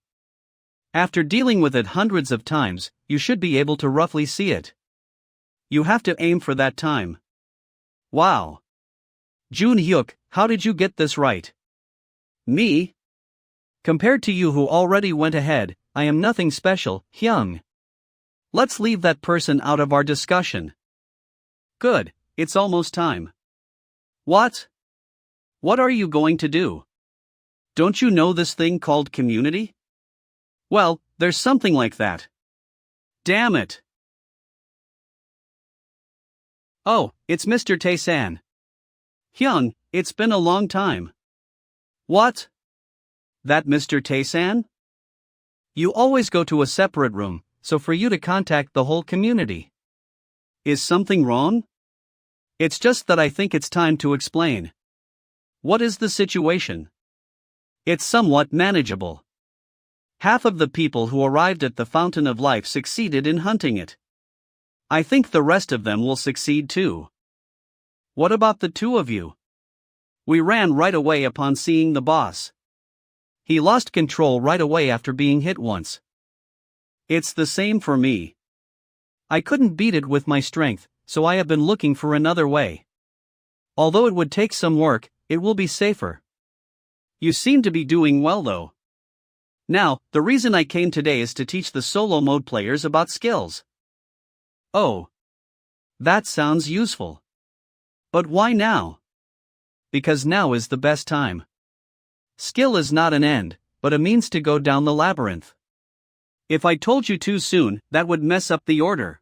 [SPEAKER 1] After dealing with it hundreds of times, you should be able to roughly see it. You have to aim for that time. Wow. Jun Hyuk, how did you get this right? Me? Compared to you who already went ahead, I am nothing special, Hyung. Let's leave that person out of our discussion. Good, it's almost time. What? What are you going to do? Don't you know this thing called community? Well, there's something like that. Damn it. Oh, it's Mr. Tae-san. Hyun, it's been a long time. What? That Mr. Tae-san? You always go to a separate room, so for you to contact the whole community. Is something wrong? It's just that I think it's time to explain. What is the situation? It's somewhat manageable. Half of the people who arrived at the Fountain of Life succeeded in hunting it. I think the rest of them will succeed too. What about the two of you? We ran right away upon seeing the boss. He lost control right away after being hit once. It's the same for me. I couldn't beat it with my strength, so I have been looking for another way. Although it would take some work, it will be safer. You seem to be doing well though. Now, the reason I came today is to teach the solo mode players about skills. Oh. That sounds useful. But why now? Because now is the best time. Skill is not an end, but a means to go down the labyrinth. If I told you too soon, that would mess up the order.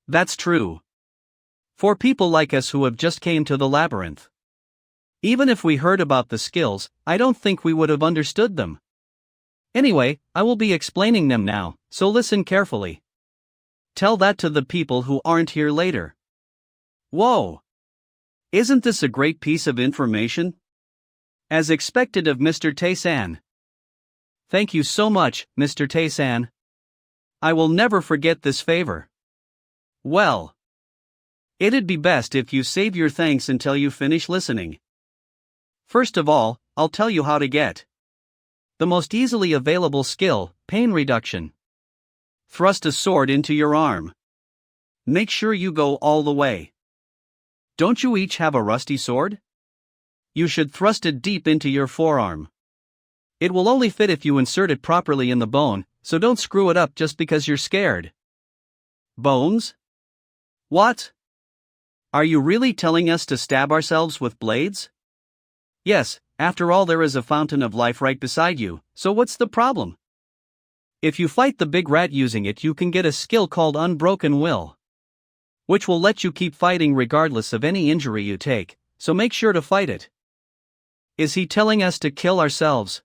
[SPEAKER 1] That's true. For people like us who have just came to the labyrinth. Even if we heard about the skills, I don't think we would have understood them. Anyway, I will be explaining them now, so listen carefully. Tell that to the people who aren't here later. Whoa! Isn't this a great piece of information? As expected of Mr. Tae-san. Thank you so much, Mr. Tae-san. I will never forget this favor. Well, it'd be best if you save your thanks until you finish listening. First of all, I'll tell you how to get the most easily available skill, pain reduction. Thrust a sword into your arm. Make sure you go all the way. Don't you each have a rusty sword? You should thrust it deep into your forearm. It will only fit if you insert it properly in the bone, so don't screw it up just because you're scared. Bones? What? Are you really telling us to stab ourselves with blades? Yes, after all there is a fountain of life right beside you, so what's the problem? If you fight the big rat using it, you can get a skill called Unbroken Will, which will let you keep fighting regardless of any injury you take, so make sure to fight it. Is he telling us to kill ourselves?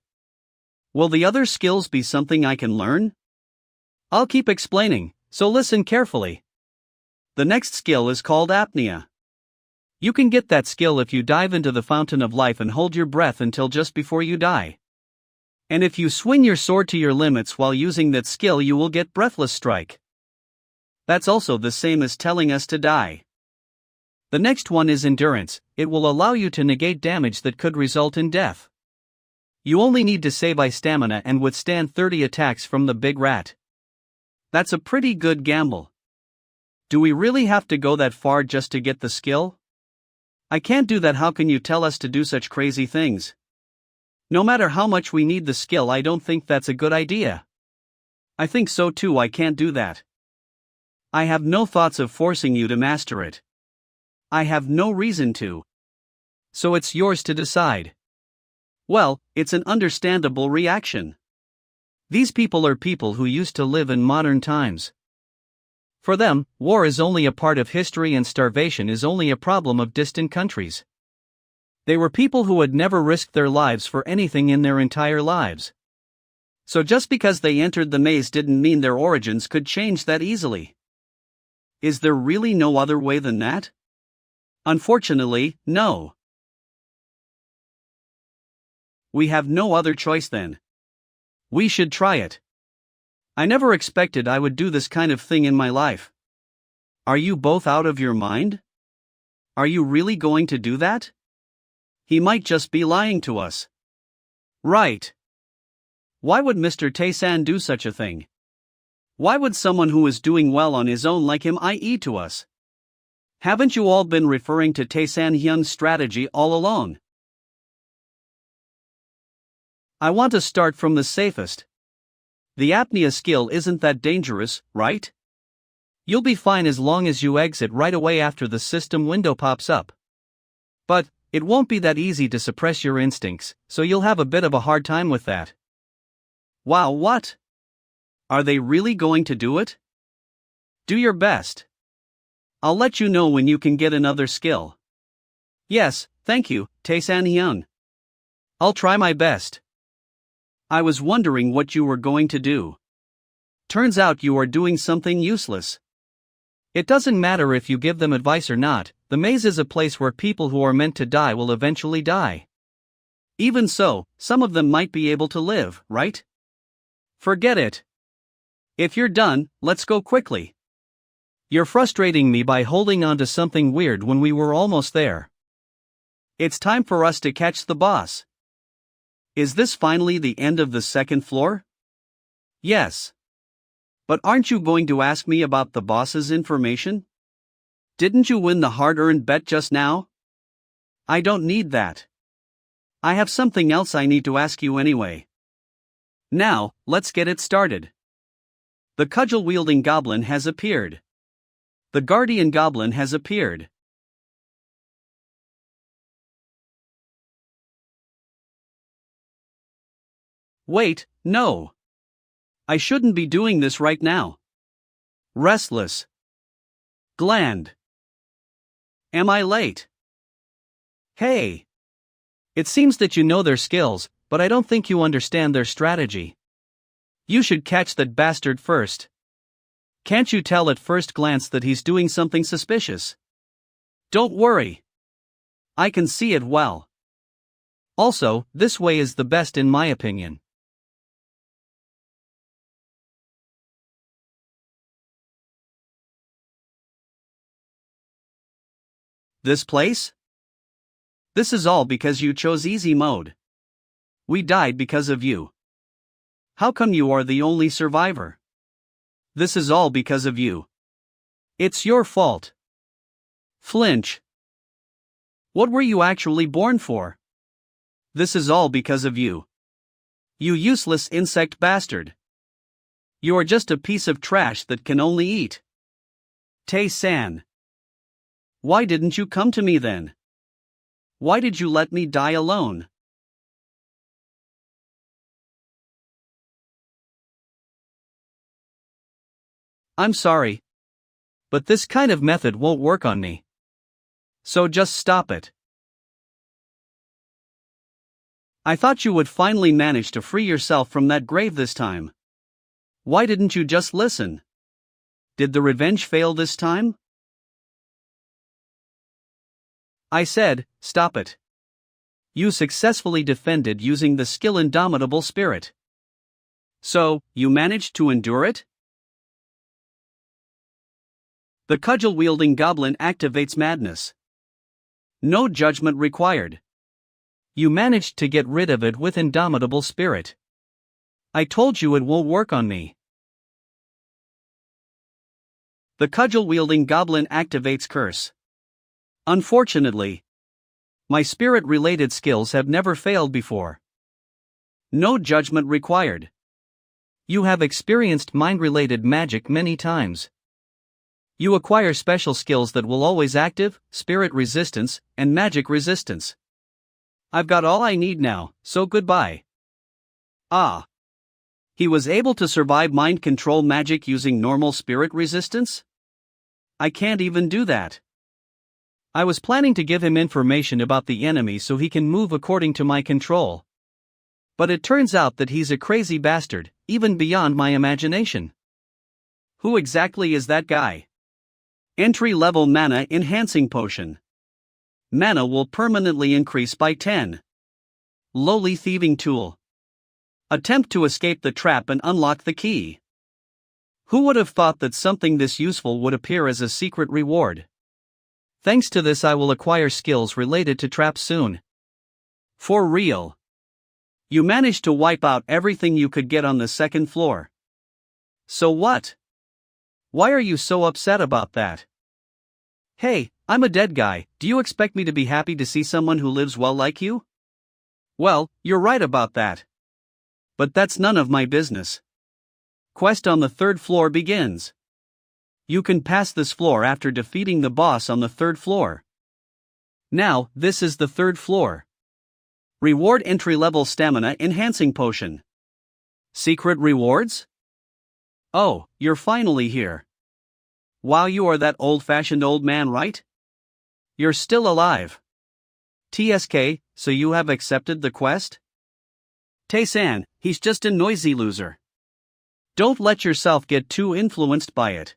[SPEAKER 1] Will the other skills be something I can learn? I'll keep explaining, so listen carefully. The next skill is called apnea. You can get that skill if you dive into the fountain of life and hold your breath until just before you die. And if you swing your sword to your limits while using that skill, you will get breathless strike. That's also the same as telling us to die. The next one is endurance. It will allow you to negate damage that could result in death. You only need to save stamina and withstand 30 attacks from the big rat. That's a pretty good gamble. Do we really have to go that far just to get the skill? I can't do that. How can you tell us to do such crazy things? No matter how much we need the skill, I don't think that's a good idea. I think so too. I can't do that. I have no thoughts of forcing you to master it. I have no reason to. So it's yours to decide. Well, it's an understandable reaction. These people are people who used to live in modern times. For them, war is only a part of history and starvation is only a problem of distant countries. They were people who had never risked their lives for anything in their entire lives. So just because they entered the maze didn't mean their origins could change that easily. Is there really no other way than that? Unfortunately, no. We have no other choice then. We should try it. I never expected I would do this kind of thing in my life. Are you both out of your mind? Are you really going to do that? He might just be lying to us. Right. Why would Mr. Tae-san do such a thing? Why would someone who is doing well on his own like him ie to us? Haven't you all been referring to Tae-san Hyun's strategy all along? I want to start from the safest. The apnea skill isn't that dangerous, right? You'll be fine as long as you exit right away after the system window pops up. But it won't be that easy to suppress your instincts, so you'll have a bit of a hard time with that. Wow, what? Are they really going to do it? Do your best. I'll let you know when you can get another skill. Yes, thank you, Tae-san Hyun. I'll try my best. I was wondering what you were going to do. Turns out you are doing something useless. It doesn't matter if you give them advice or not, the maze is a place where people who are meant to die will eventually die. Even so, some of them might be able to live, right? Forget it. If you're done, let's go quickly. You're frustrating me by holding on to something weird when we were almost there. It's time for us to catch the boss. Is this finally the end of the second floor? Yes. But aren't you going to ask me about the boss's information? Didn't you win the hard-earned bet just now? I don't need that. I have something else I need to ask you anyway. Now, let's get it started. The cudgel-wielding goblin has appeared. The guardian goblin has appeared. Wait, no. I shouldn't be doing this right now. Restless. Gland. Am I late? Hey. It seems that you know their skills, but I don't think you understand their strategy. You should catch that bastard first. Can't you tell at first glance that he's doing something suspicious? Don't worry. I can see it well. Also, this way is the best in my opinion. This place? This is all because you chose easy mode. We died because of you. How come you are the only survivor? This is all because of you. It's your fault. Flinch. What were you actually born for? This is all because of you. You useless insect bastard. You are just a piece of trash that can only eat. Tae-san. Why didn't you come to me then? Why did you let me die alone? I'm sorry. But this kind of method won't work on me. So just stop it. I thought you would finally manage to free yourself from that grave this time. Why didn't you just listen? Did the revenge fail this time? I said, stop it. You successfully defended using the skill Indomitable Spirit. So, you managed to endure it? The cudgel-wielding goblin activates madness. No judgment required. You managed to get rid of it with Indomitable Spirit. I told you it won't work on me. The cudgel-wielding goblin activates curse. Unfortunately, my spirit-related skills have never failed before. No judgment required. You have experienced mind-related magic many times. You acquire special skills that will always active, spirit resistance, and magic resistance. I've got all I need now, so goodbye. Ah. He was able to survive mind control magic using normal spirit resistance? I can't even do that. I was planning to give him information about the enemy so he can move according to my control. But it turns out that he's a crazy bastard, even beyond my imagination. Who exactly is that guy? Entry-level mana enhancing potion. Mana will permanently increase by 10. Lowly thieving tool. Attempt to escape the trap and unlock the key. Who would have thought that something this useful would appear as a secret reward? Thanks to this I will acquire skills related to traps soon. For real. You managed to wipe out everything you could get on the second floor. So what? Why are you so upset about that? Hey, I'm a dead guy, do you expect me to be happy to see someone who lives well like you? Well, you're right about that. But that's none of my business. Quest on the third floor begins. You can pass this floor after defeating the boss on the third floor. Now, this is the third floor. Reward entry-level stamina enhancing potion. Secret rewards? Oh, you're finally here. Wow, you are that old-fashioned old man, right? You're still alive. TSK, so you have accepted the quest? Tae-san, he's just a noisy loser. Don't let yourself get too influenced by it.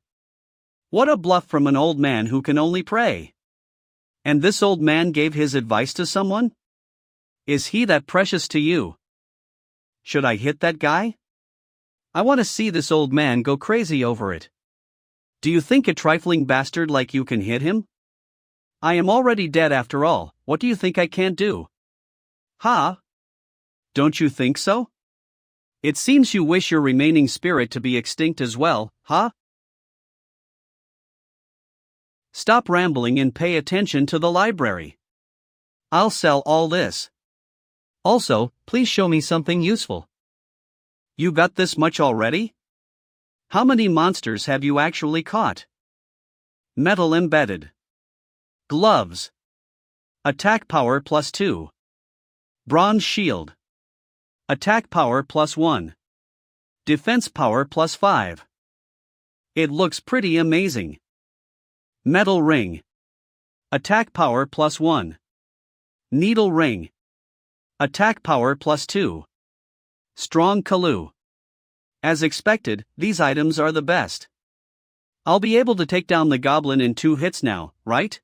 [SPEAKER 1] What a bluff from an old man who can only pray. And this old man gave his advice to someone? Is he that precious to you? Should I hit that guy? I want to see this old man go crazy over it. Do you think a trifling bastard like you can hit him? I am already dead after all, what do you think I can't do? Ha? Don't you think so? It seems you wish your remaining spirit to be extinct as well, huh? Stop rambling and pay attention to the library. I'll sell all this. Also, please show me something useful. You got this much already? How many monsters have you actually caught? Metal embedded. Gloves. Attack power +2. Bronze shield. Attack power +1. Defense power +5. It looks pretty amazing. Metal ring. Attack power +1. Needle ring. Attack power +2. Strong Kalu. As expected, these items are the best. I'll be able to take down the goblin in 2 hits now, right?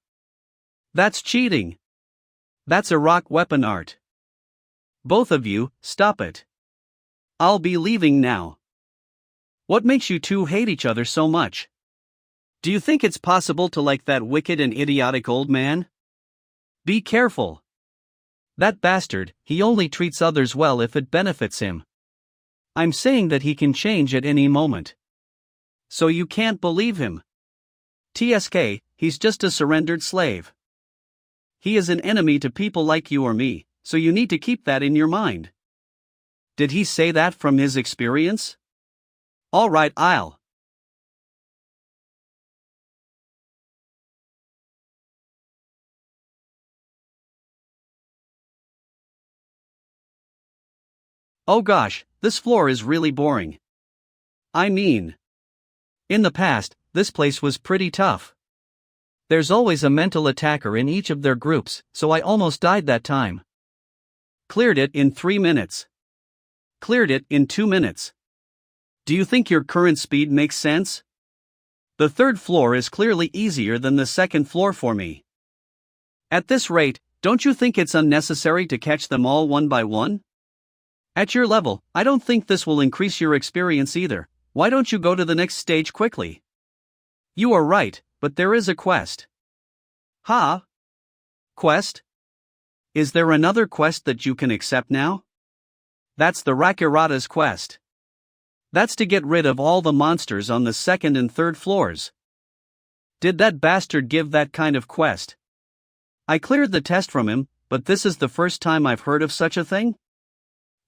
[SPEAKER 1] That's cheating. That's a rock weapon art. Both of you, stop it. I'll be leaving now. What makes you two hate each other so much? Do you think it's possible to like that wicked and idiotic old man? Be careful. That bastard, he only treats others well if it benefits him. I'm saying that he can change at any moment. So you can't believe him. TSK, he's just a surrendered slave. He is an enemy to people like you or me, so you need to keep that in your mind. Did he say that from his experience? All right, I'll. Oh gosh, this floor is really boring. I mean, in the past, this place was pretty tough. There's always a mental attacker in each of their groups, so I almost died that time. Cleared it in 3 minutes. Cleared it in 2 minutes. Do you think your current speed makes sense? The third floor is clearly easier than the second floor for me. At this rate, don't you think it's unnecessary to catch them all one by one? At your level, I don't think this will increase your experience either. Why don't you go to the next stage quickly? You are right, but there is a quest. Ha? Quest? Is there another quest that you can accept now? That's the Rakirata's quest. That's to get rid of all the monsters on the second and third floors. Did that bastard give that kind of quest? I cleared the test from him, but this is the first time I've heard of such a thing?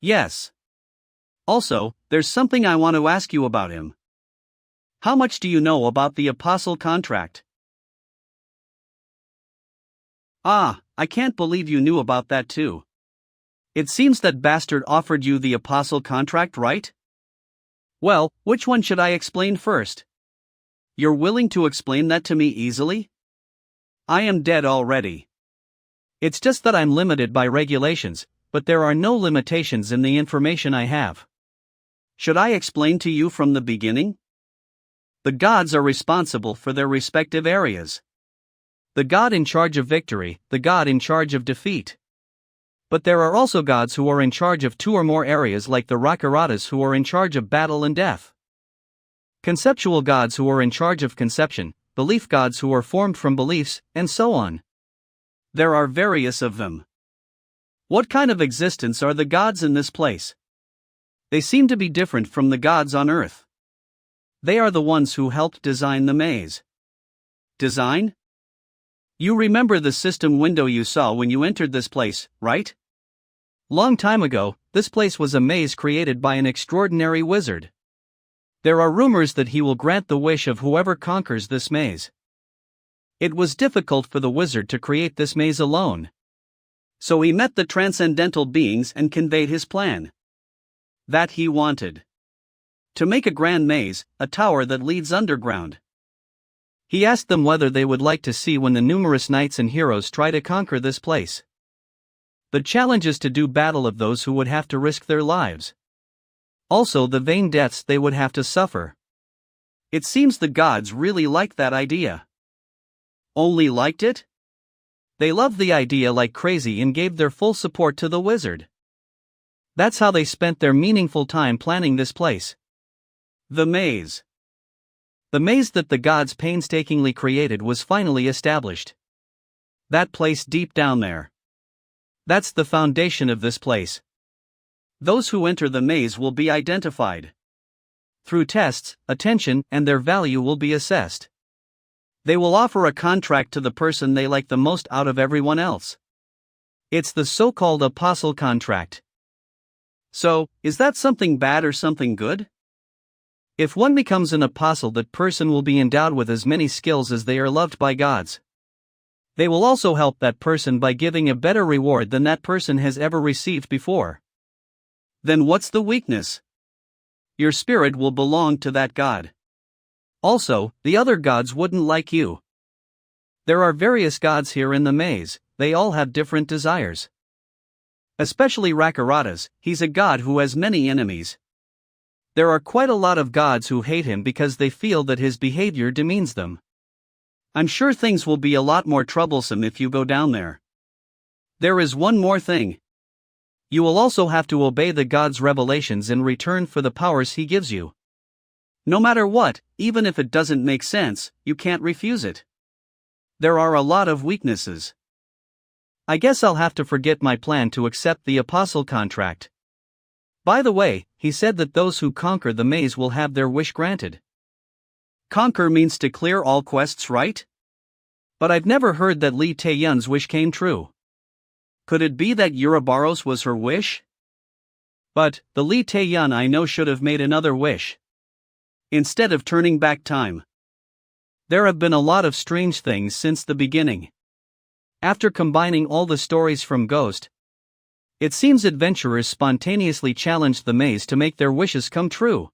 [SPEAKER 1] Yes. Also, there's something I want to ask you about him. How much do you know about the Apostle contract? Ah, I can't believe you knew about that too. It seems that bastard offered you the Apostle contract, right? Well, which one should I explain first? You're willing to explain that to me easily? I am dead already. It's just that I'm limited by regulations, but there are no limitations in the information I have. Should I explain to you from the beginning? The gods are responsible for their respective areas. The god in charge of victory, the god in charge of defeat. But there are also gods who are in charge of 2 or more areas, like the Rakiratas who are in charge of battle and death. Conceptual gods who are in charge of conception, belief gods who are formed from beliefs, and so on. There are various of them. What kind of existence are the gods in this place? They seem to be different from the gods on Earth. They are the ones who helped design the maze. Design? You remember the system window you saw when you entered this place, right? Long time ago, this place was a maze created by an extraordinary wizard. There are rumors that he will grant the wish of whoever conquers this maze. It was difficult for the wizard to create this maze alone. So he met the transcendental beings and conveyed his plan. That he wanted to make a grand maze, a tower that leads underground. He asked them whether they would like to see when the numerous knights and heroes try to conquer this place. The challenge is to do battle of those who would have to risk their lives. Also the vain deaths they would have to suffer. It seems the gods really liked that idea. Only liked it? They loved the idea like crazy and gave their full support to the wizard. That's how they spent their meaningful time planning this place. The maze. The maze that the gods painstakingly created was finally established. That place deep down there. That's the foundation of this place. Those who enter the maze will be identified. Through tests, attention and their value will be assessed. They will offer a contract to the person they like the most out of everyone else. It's the so-called apostle contract. So, is that something bad or something good? If one becomes an apostle, that person will be endowed with as many skills as they are loved by gods. They will also help that person by giving a better reward than that person has ever received before. Then what's the weakness? Your spirit will belong to that god. Also, the other gods wouldn't like you. There are various gods here in the maze, they all have different desires. Especially Rakarata's, he's a god who has many enemies. There are quite a lot of gods who hate him because they feel that his behavior demeans them. I'm sure things will be a lot more troublesome if you go down there. There is one more thing. You will also have to obey the god's revelations in return for the powers he gives you. No matter what, even if it doesn't make sense, you can't refuse it. There are a lot of weaknesses. I guess I'll have to forget my plan to accept the apostle contract. By the way, he said that those who conquer the maze will have their wish granted. Conquer means to clear all quests, right? But I've never heard that Lee Tae-yun's wish came true. Could it be that Uroboros was her wish? But, the Lee Tae-yun I know should have made another wish. Instead of turning back time. There have been a lot of strange things since the beginning. After combining all the stories from Ghost, it seems adventurers spontaneously challenged the maze to make their wishes come true.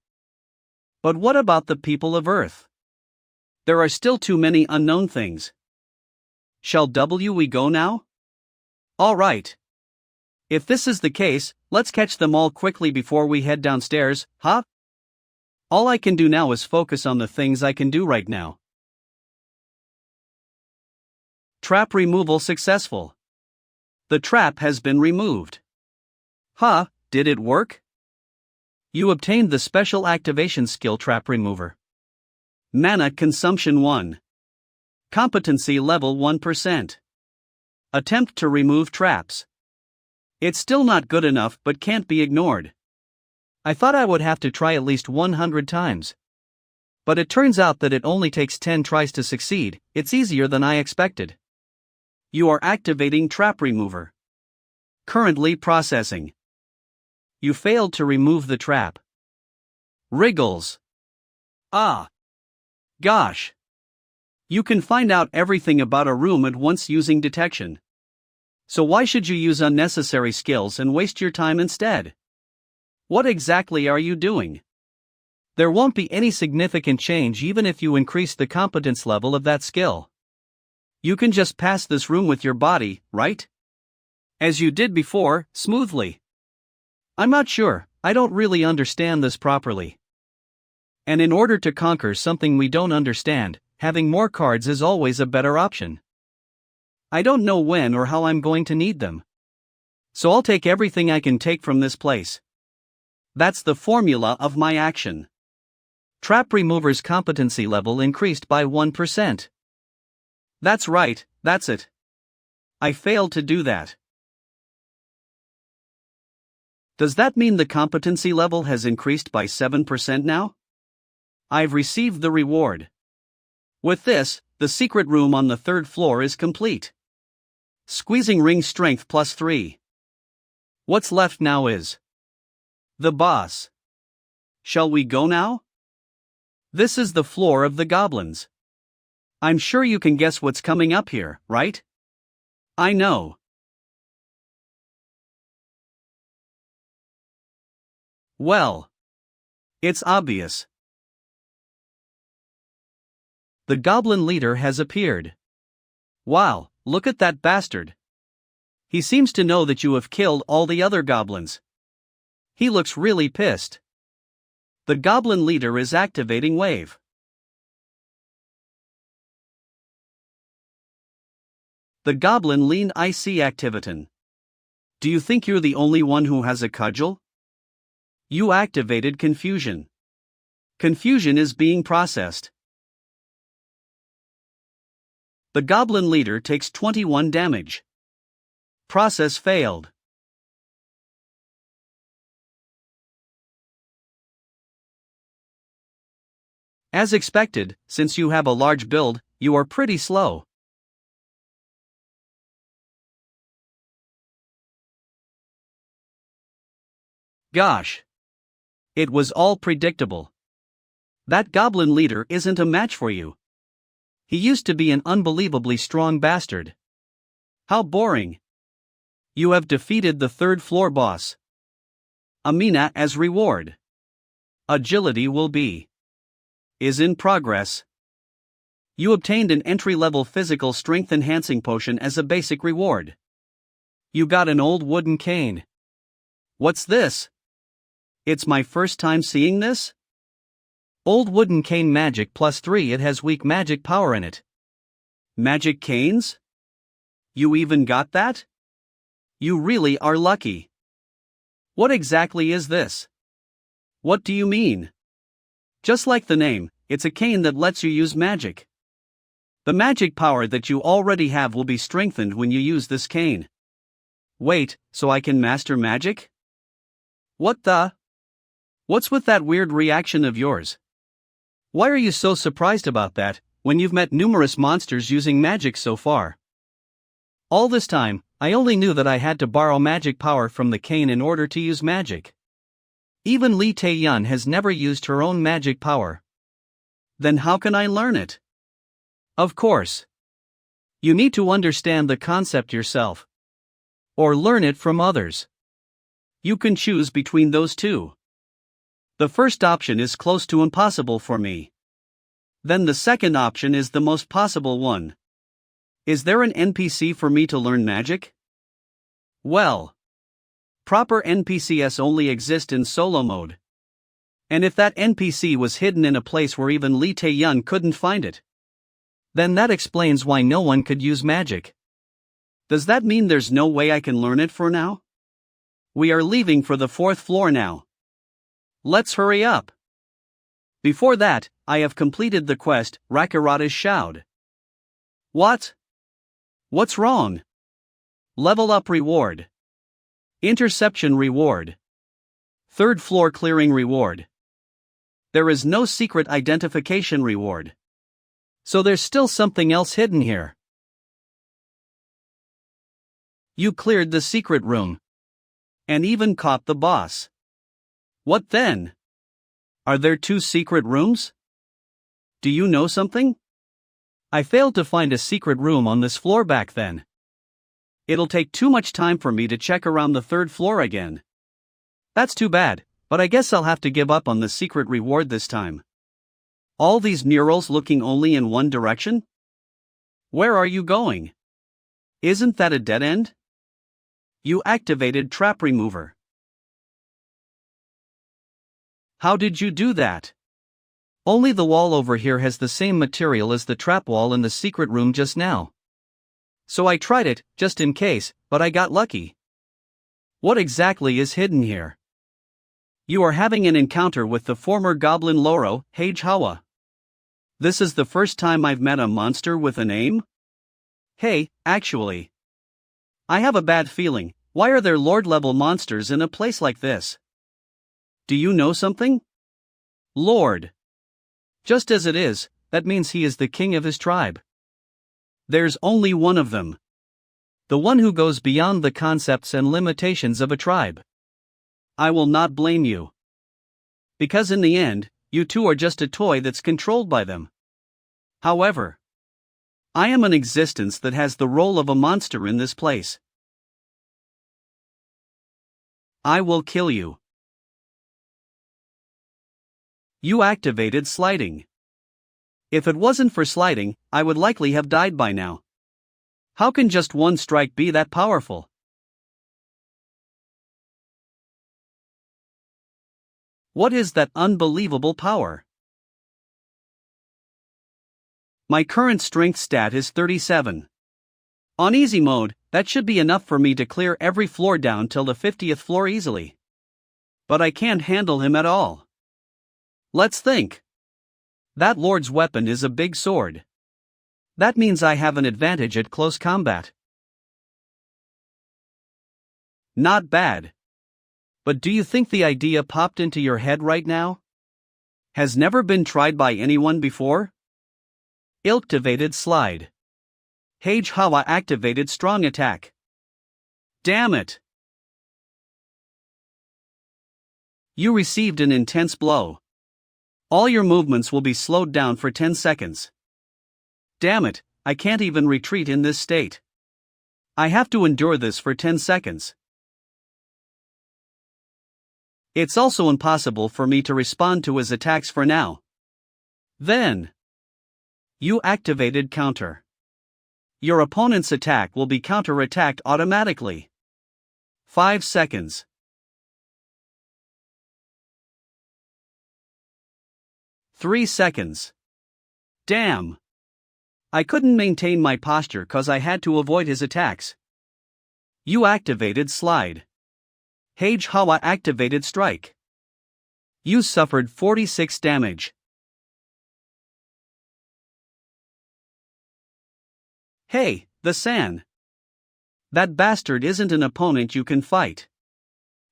[SPEAKER 1] But what about the people of Earth? There are still too many unknown things. Shall we go now? Alright. If this is the case, let's catch them all quickly before we head downstairs, huh? All I can do now is focus on the things I can do right now. Trap removal successful. The trap has been removed. Huh, did it work? You obtained the special activation skill Trap Remover. Mana consumption 1. Competency level 1%. Attempt to remove traps. It's still not good enough but can't be ignored. I thought I would have to try at least 100 times. But it turns out that it only takes 10 tries to succeed. It's easier than I expected. You are activating Trap Remover. Currently processing. You failed to remove the trap. Wriggles. Ah. Gosh. You can find out everything about a room at once using detection. So why should you use unnecessary skills and waste your time instead? What exactly are you doing? There won't be any significant change even if you increase the competence level of that skill. You can just pass this room with your body, right? As you did before, smoothly. I'm not sure, I don't really understand this properly. And in order to conquer something we don't understand, having more cards is always a better option. I don't know when or how I'm going to need them. So I'll take everything I can take from this place. That's the formula of my action. Trap Remover's competency level increased by 1%. That's right, that's it. I failed to do that. Does that mean the competency level has increased by 7% now? I've received the reward. With this, the secret room on the third floor is complete. Squeezing ring strength +3. What's left now is the boss. Shall we go now? This is the floor of the goblins. I'm sure you can guess what's coming up here, right? I know. Well, it's obvious. The goblin leader has appeared. Wow, look at that bastard. He seems to know that you have killed all the other goblins. He looks really pissed. The goblin leader is activating wave. The goblin lean IC activatin. Do you think you're the only one who has a cudgel? You activated confusion. Confusion is being processed. The goblin leader takes 21 damage. Process failed. As expected, since you have a large build, you are pretty slow. Gosh. It was all predictable. That goblin leader isn't a match for you. He used to be an unbelievably strong bastard. How boring. You have defeated the third floor boss. Amina as reward. Agility will be. Is in progress. You obtained an entry-level physical strength enhancing potion as a basic reward. You got an old wooden cane. What's this? It's my first time seeing this? Old wooden cane magic +3. It has weak magic power in it. Magic canes? You even got that? You really are lucky. What exactly is this? What do you mean? Just like the name, it's a cane that lets you use magic. The magic power that you already have will be strengthened when you use this cane. Wait, so I can master magic? What the? What's with that weird reaction of yours? Why are you so surprised about that, when you've met numerous monsters using magic so far? All this time, I only knew that I had to borrow magic power from the cane in order to use magic. Even Li Taeyun has never used her own magic power. Then how can I learn it? Of course. You need to understand the concept yourself. Or learn it from others. You can choose between those two. The first option is close to impossible for me. Then the second option is the most possible one. Is there an NPC for me to learn magic? Well, proper NPCs only exist in solo mode. And if that NPC was hidden in a place where even Li Taeyun couldn't find it, then that explains why no one could use magic. Does that mean there's no way I can learn it for now? We are leaving for the fourth floor now. Let's hurry up. Before that, I have completed the quest, Rakarata's Shout. What? What's wrong? Level up reward. Interception reward. Third floor clearing reward. There is no secret identification reward. So there's still something else hidden here. You cleared the secret room. And even caught the boss. What then? Are there 2 secret rooms? Do you know something? I failed to find a secret room on this floor back then. It'll take too much time for me to check around the third floor again. That's too bad, but I guess I'll have to give up on the secret reward this time. All these murals looking only in one direction? Where are you going? Isn't that a dead end? You activated trap remover. How did you do that? Only the wall over here has the same material as the trap wall in the secret room just now. So I tried it, just in case, but I got lucky. What exactly is hidden here? You are having an encounter with the former goblin Loro, Hage Hawa. This is the first time I've met a monster with a name? Hey, actually. I have a bad feeling, Why are there Lord-level monsters in a place like this? Do you know something? Lord. Just as it is, that means he is the king of his tribe. There's only one of them. The one who goes beyond the concepts and limitations of a tribe. I will not blame you. Because in the end, you two are just a toy that's controlled by them. However, I am an existence that has the role of a monster in this place. I will kill you. You activated sliding. If it wasn't for sliding, I would likely have died by now. How can just one strike be that powerful? What is that unbelievable power? My current strength stat is 37. On easy mode, that should be enough for me to clear every floor down till the 50th floor easily. But I can't handle him at all. Let's think. That lord's weapon is a big sword. That means I have an advantage at close combat. Not bad. But do you think the idea popped into your head right now? Has never been tried by anyone before? Activated slide. Hage Hawa activated strong attack. Damn it! You received an intense blow. All your movements will be slowed down for 10 seconds. Damn it, I can't even retreat in this state. I have to endure this for 10 seconds. It's also impossible for me to respond to his attacks for now. Then, you activated counter. Your opponent's attack will be counter-attacked automatically. 5 seconds. 3 seconds. Damn. I couldn't maintain my posture cause I had to avoid his attacks. You activated slide. Hage Hawa activated strike. You suffered 46 damage. Hey, the San. That bastard isn't an opponent you can fight.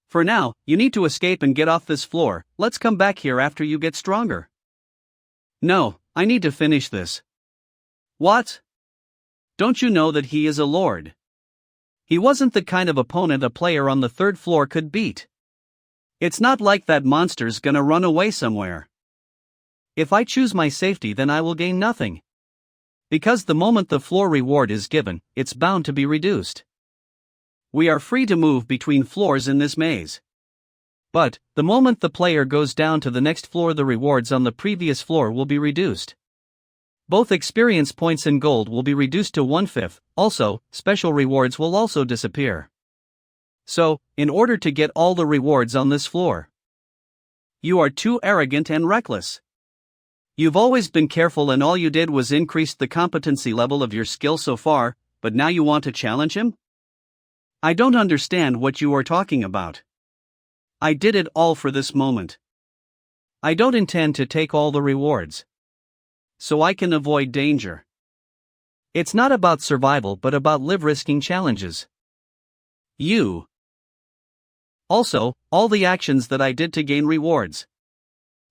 [SPEAKER 1] For now, you need to escape and get off this floor. Let's come back here after you get stronger. No, I need to finish this. What? Don't you know that he is a lord? He wasn't the kind of opponent a player on the 3rd floor could beat. It's not like that monster's gonna run away somewhere. If I choose my safety, then I will gain nothing. Because the moment the floor reward is given, it's bound to be reduced. We are free to move between floors in this maze. But, the moment the player goes down to the next floor, the rewards on the previous floor will be reduced. Both experience points and gold will be reduced to 1/5, also, special rewards will also disappear. So, in order to get all the rewards on this floor, you are too arrogant and reckless. You've always been careful and all you did was increase the competency level of your skill so far, but now you want to challenge him? I don't understand what you are talking about. I did it all for this moment. I don't intend to take all the rewards. So I can avoid danger. It's not about survival but about risking challenges. You. Also, all the actions that I did to gain rewards.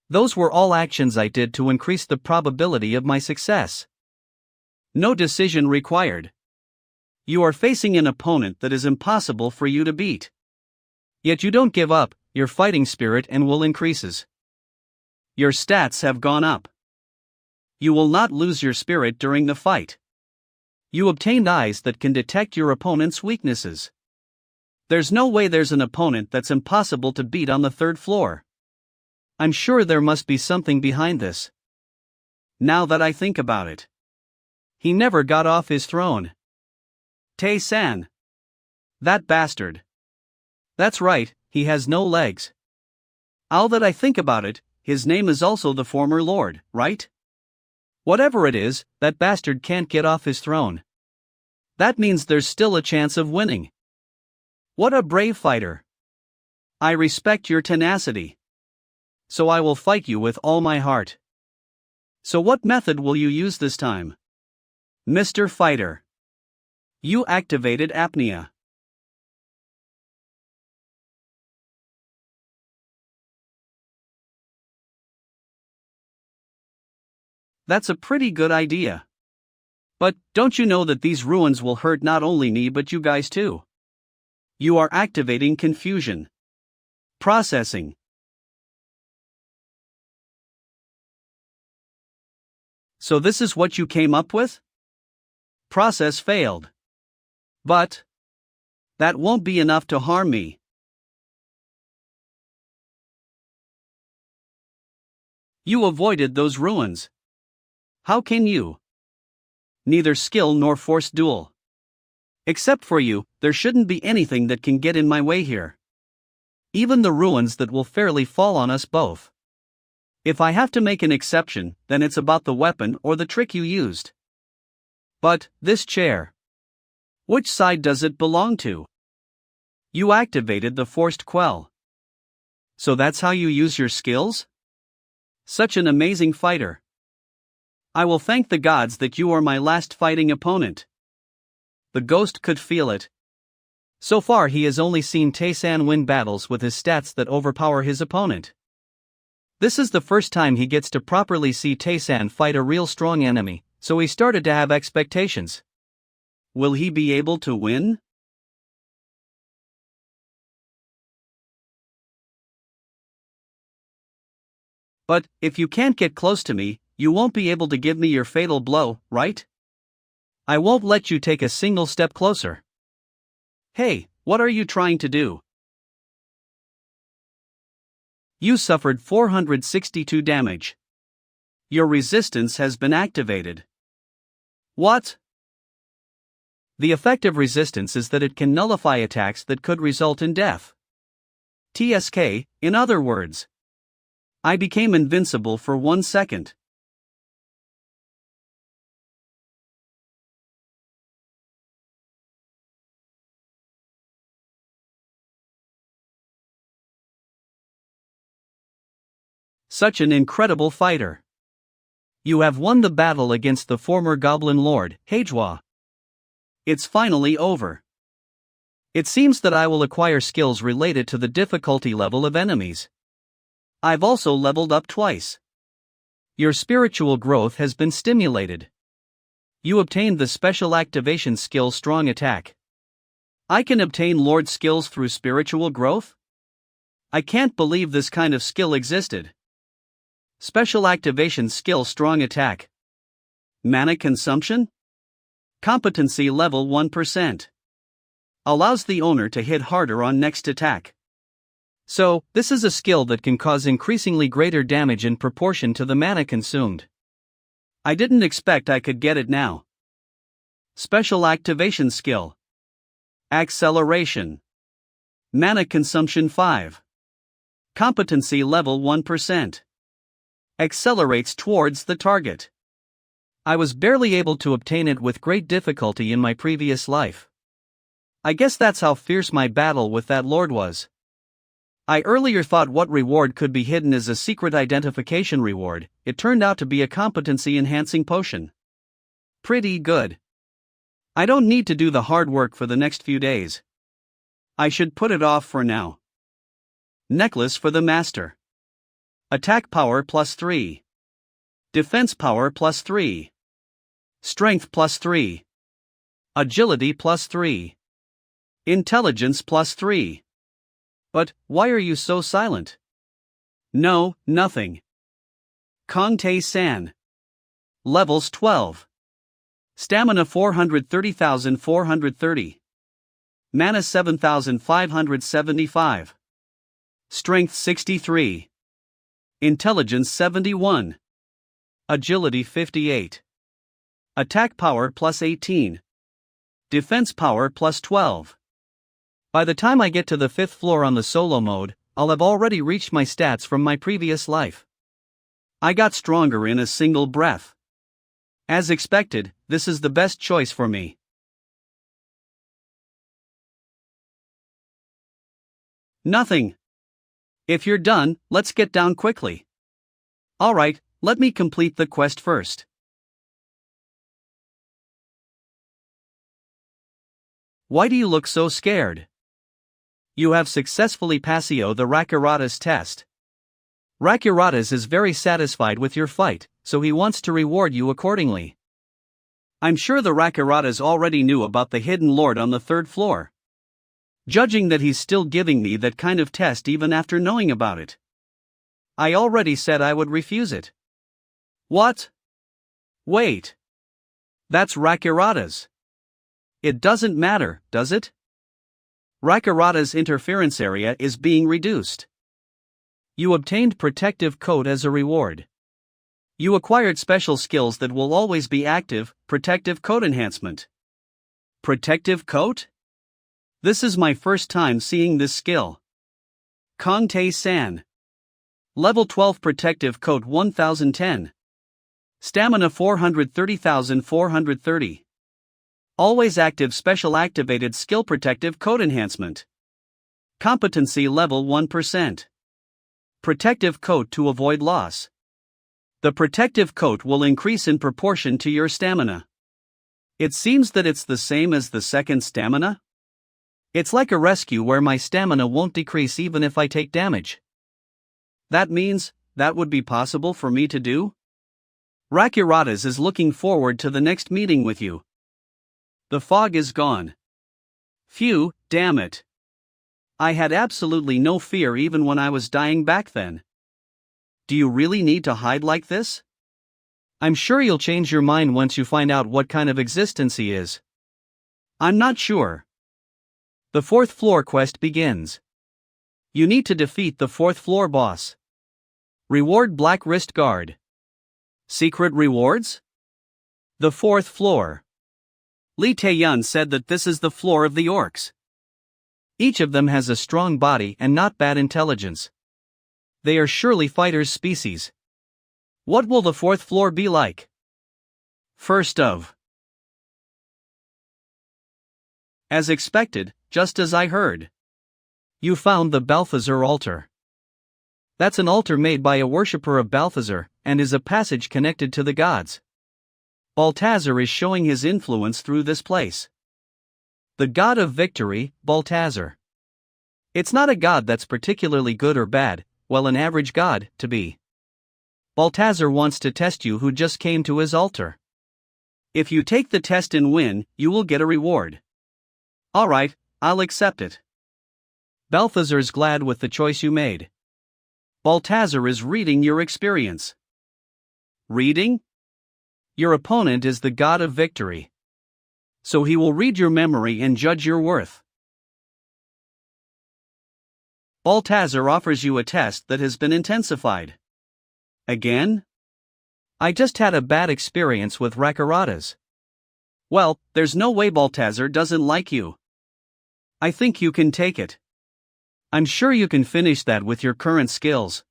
[SPEAKER 1] Those were all actions I did to increase the probability of my success. No decision required. You are facing an opponent that is impossible for you to beat. Yet you don't give up, your fighting spirit and will increases. Your stats have gone up. You will not lose your spirit during the fight. You obtained eyes that can detect your opponent's weaknesses. There's no way there's an opponent that's impossible to beat on the 3rd floor. I'm sure there must be something behind this. Now that I think about it. He never got off his throne. Tae-san. That bastard. That's right, he has no legs. Now that I think about it, his name is also the former lord, right? Whatever it is, that bastard can't get off his throne. That means there's still a chance of winning. What a brave fighter. I respect your tenacity. So I will fight you with all my heart. So what method will you use this time? Mr. Fighter. You activated apnea. That's a pretty good idea. But don't you know that these ruins will hurt not only me but you guys too? You are activating confusion. Processing. So this is what you came up with? Process failed. But that won't be enough to harm me. You avoided those ruins. How can you? Neither skill nor force duel. Except for you, there shouldn't be anything that can get in my way here. Even the ruins that will fairly fall on us both. If I have to make an exception, then it's about the weapon or the trick you used. But, this chair. Which side does it belong to? You activated the forced quell. So that's how you use your skills? Such an amazing fighter. I will thank the gods that you are my last fighting opponent. The ghost could feel it. So far he has only seen Tae-san win battles with his stats that overpower his opponent. This is the first time he gets to properly see Tae-san fight a real strong enemy, so he started to have expectations. Will he be able to win? But, if you can't get close to me, you won't be able to give me your fatal blow, right? I won't let you take a single step closer. Hey, what are you trying to do? You suffered 462 damage. Your resistance has been activated. What? The effect of resistance is that it can nullify attacks that could result in death. TSK, in other words. I became invincible for 1 second. Such an incredible fighter. You have won the battle against the former Goblin Lord, Hejwa. It's finally over. It seems that I will acquire skills related to the difficulty level of enemies. I've also leveled up twice. Your spiritual growth has been stimulated. You obtained the special activation skill Strong Attack. I can obtain Lord skills through spiritual growth? I can't believe this kind of skill existed. Special activation skill Strong Attack. Mana consumption? Competency level 1%. Allows the owner to hit harder on next attack. So, this is a skill that can cause increasingly greater damage in proportion to the mana consumed. I didn't expect I could get it now. Special activation skill. Acceleration. Mana consumption 5. Competency level 1%. Accelerates towards the target. I was barely able to obtain it with great difficulty in my previous life. I guess that's how fierce my battle with that lord was. I earlier thought what reward could be hidden as a secret identification reward. It turned out to be a competency-enhancing potion. Pretty good. I don't need to do the hard work for the next few days. I should put it off for now. Necklace for the Master. Attack power plus 3. Defense power plus 3. Strength plus 3. Agility plus 3. Intelligence plus 3. But, why are you so silent? No, nothing. Kong Tae-san. Levels 12. Stamina 430,430. Mana 7,575. Strength 63. Intelligence 71. Agility 58. Attack power plus 18. Defense power plus 12. By the time I get to the 5th floor on the solo mode, I'll have already reached my stats from my previous life. I got stronger in a single breath. As expected, this is the best choice for me. Nothing. If you're done, let's get down quickly. Alright, let me complete the quest first. Why do you look so scared? You have successfully passed the Rakaratas test. Rakuratas is very satisfied with your fight, so he wants to reward you accordingly. I'm sure the Rakuratas already knew about the hidden lord on the third floor. Judging that he's still giving me that kind of test even after knowing about it. I already said I would refuse it. What? Wait. That's Rakurata's. It doesn't matter, does it? Rakurata's interference area is being reduced. You obtained protective coat as a reward. You acquired special skills that will always be active, protective coat enhancement. Protective coat? This is my first time seeing this skill. Kongtae-san. Level 12 protective coat 1010. Stamina 430,430. Always active special activated skill protective coat enhancement. Competency level 1%. Protective coat to avoid loss. The protective coat will increase in proportion to your stamina. It seems that it's the same as the second stamina? It's like a rescue where my stamina won't decrease even if I take damage. That means, that would be possible for me to do? Rakuratas is looking forward to the next meeting with you. The fog is gone. Phew, damn it. I had absolutely no fear even when I was dying back then. Do you really need to hide like this? I'm sure you'll change your mind once you find out what kind of existence he is. I'm not sure. The fourth floor quest begins. You need to defeat the fourth floor boss. Reward Black Wrist Guard. Secret rewards? The fourth floor. Lee Tae-yun said that this is the floor of the orcs. Each of them has a strong body and not bad intelligence. They are surely fighters species. What will the fourth floor be like? First of. As expected, just as I heard. You found the Balthazar altar. That's an altar made by a worshipper of Balthazar, and is a passage connected to the gods. Balthazar is showing his influence through this place. The god of victory, Balthazar. It's not a god that's particularly good or bad, well, an average god, to be. Balthazar wants to test you who just came to his altar. If you take the test and win, you will get a reward. Alright, I'll accept it. Balthazar's glad with the choice you made. Balthazar is reading your experience. Reading? Your opponent is the god of victory. So he will read your memory and judge your worth. Balthazar offers you a test that has been intensified. Again? I just had a bad experience with Rakuratas. Well, there's no way Balthazar doesn't like you. I think you can take it. I'm sure you can finish that with your current skills.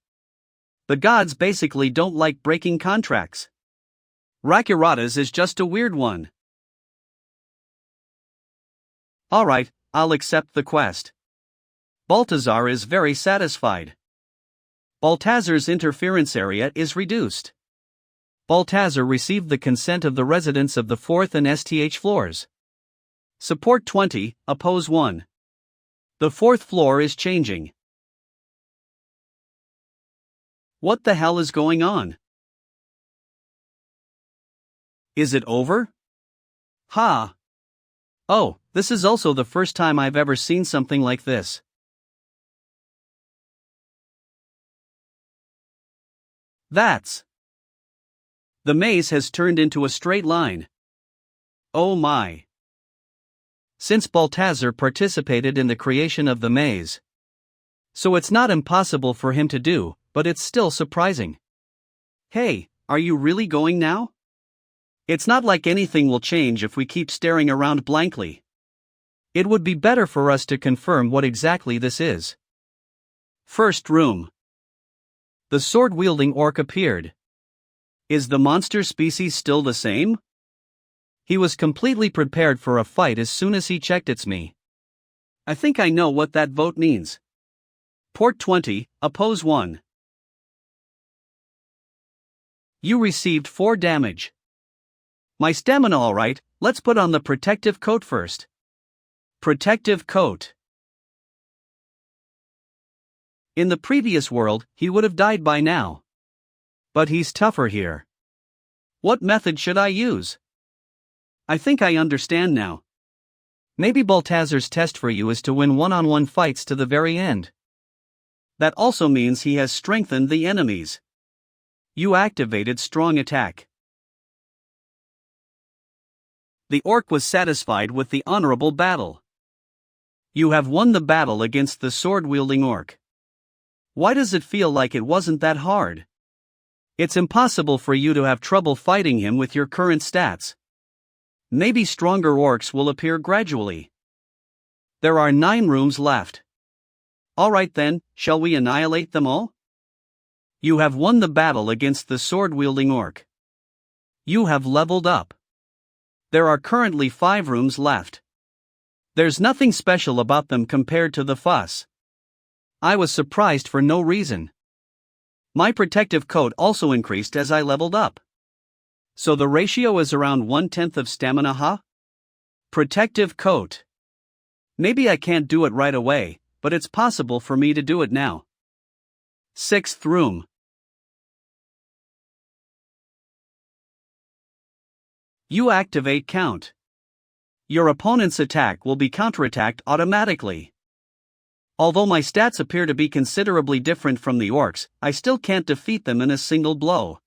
[SPEAKER 1] The gods basically don't like breaking contracts. Rakuratas is just a weird one. Alright, I'll accept the quest. Balthazar is very satisfied. Balthazar's interference area is reduced. Balthazar received the consent of the residents of the 4th and STH floors. Support 20, oppose 1. The 4th floor is changing. What the hell is going on? Is it over? Ha! Oh, this is also the first time I've ever seen something like this. That's. The maze has turned into a straight line. Oh my. Since Balthazar participated in the creation of the maze. So it's not impossible for him to do, but it's still surprising. Hey, are you really going now? It's not like anything will change if we keep staring around blankly. It would be better for us to confirm what exactly this is. First room. The sword-wielding orc appeared. Is the monster species still the same? He was completely prepared for a fight as soon as he checked it's me. I think I know what that vote means. Port 20, oppose 1. You received 4 damage. My stamina alright, let's put on the protective coat first. Protective coat. In the previous world, he would have died by now. But he's tougher here. What method should I use? I think I understand now. Maybe Baltazar's test for you is to win one-on-one fights to the very end. That also means he has strengthened the enemies. You activated strong attack. The orc was satisfied with the honorable battle. You have won the battle against the sword-wielding orc. Why does it feel like it wasn't that hard? It's impossible for you to have trouble fighting him with your current stats. Maybe stronger orcs will appear gradually. There are 9 rooms left. Alright then, shall we annihilate them all? You have won the battle against the sword-wielding orc. You have leveled up. There are currently 5 rooms left. There's nothing special about them compared to the fuss. I was surprised for no reason. My protective coat also increased as I leveled up. So the ratio is around 1/10 of stamina, huh? Protective coat. Maybe I can't do it right away, but it's possible for me to do it now. 6th room. You activate count. Your opponent's attack will be counterattacked automatically. Although my stats appear to be considerably different from the orcs, I still can't defeat them in a single blow.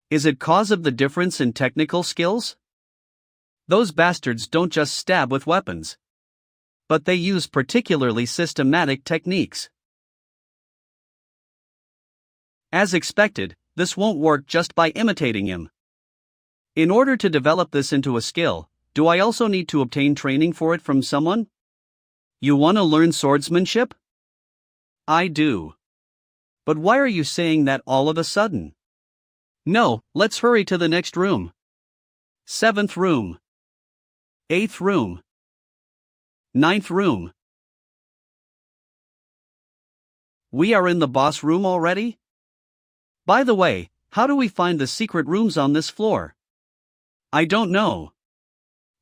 [SPEAKER 1] Is it cause of the difference in technical skills? Those bastards don't just stab with weapons, but they use particularly systematic techniques. As expected, this won't work just by imitating him. In order to develop this into a skill, do I also need to obtain training for it from someone? You want to learn swordsmanship? I do. But why are you saying that all of a sudden? No, let's hurry to the next room. 7th room. 8th room. 9th room. We are in the boss room already? By the way, how do we find the secret rooms on this floor? I don't know.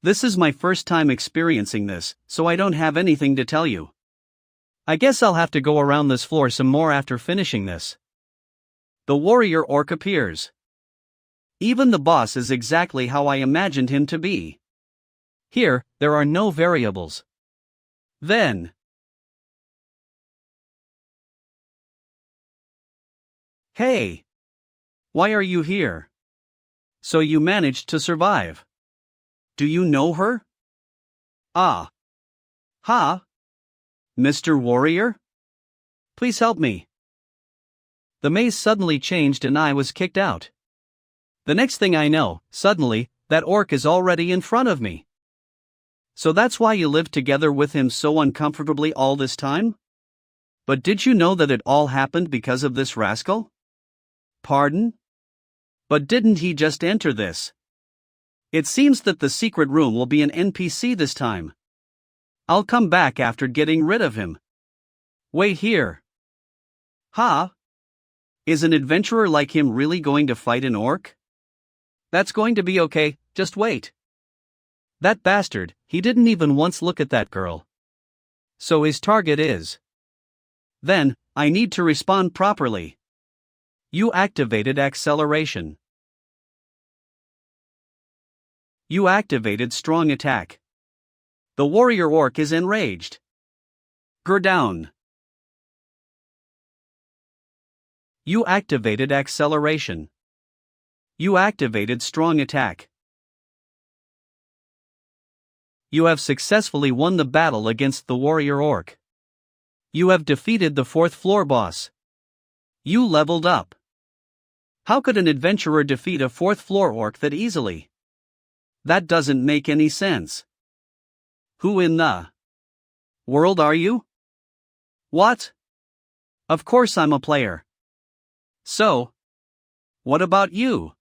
[SPEAKER 1] This is my first time experiencing this, so I don't have anything to tell you. I guess I'll have to go around this floor some more after finishing this. The warrior orc appears. Even the boss is exactly how I imagined him to be. Here, there are no variables. Then. Hey! Why are you here? So you managed to survive. Do you know her? Ah. Ha? Mr. Warrior? Please help me. The maze suddenly changed and I was kicked out. The next thing I know, suddenly, that orc is already in front of me. So that's why you lived together with him so uncomfortably all this time? But did you know that it all happened because of this rascal? Pardon? But didn't he just enter this? It seems that the secret room will be an NPC this time. I'll come back after getting rid of him. Wait here. Ha? Is an adventurer like him really going to fight an orc? That's going to be okay, just wait. That bastard, he didn't even once look at that girl. So his target is. Then, I need to respond properly. You activated acceleration. You activated strong attack. The warrior orc is enraged. Go down. You activated acceleration. You activated strong attack. You have successfully won the battle against the warrior orc. You have defeated the 4th floor boss. You leveled up. How could an adventurer defeat a 4th floor orc that easily? That doesn't make any sense. Who in the world are you? What? Of course I'm a player. So, what about you?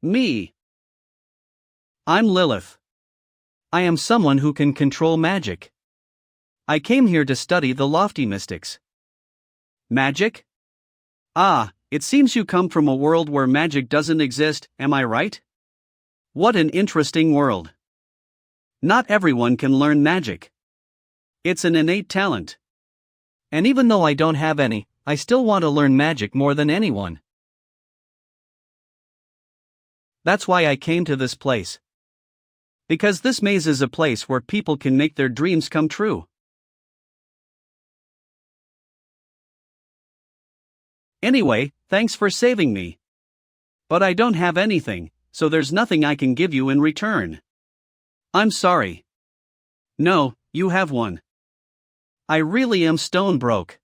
[SPEAKER 1] Me. I'm Lilith. I am someone who can control magic. I came here to study the lofty mystics. Magic? Ah, it seems you come from a world where magic doesn't exist, am I right? What an interesting world. Not everyone can learn magic. It's an innate talent. And even though I don't have any, I still want to learn magic more than anyone. That's why I came to this place. Because this maze is a place where people can make their dreams come true. Anyway, thanks for saving me. But I don't have anything, so there's nothing I can give you in return. I'm sorry. No, you have one. I really am stone broke.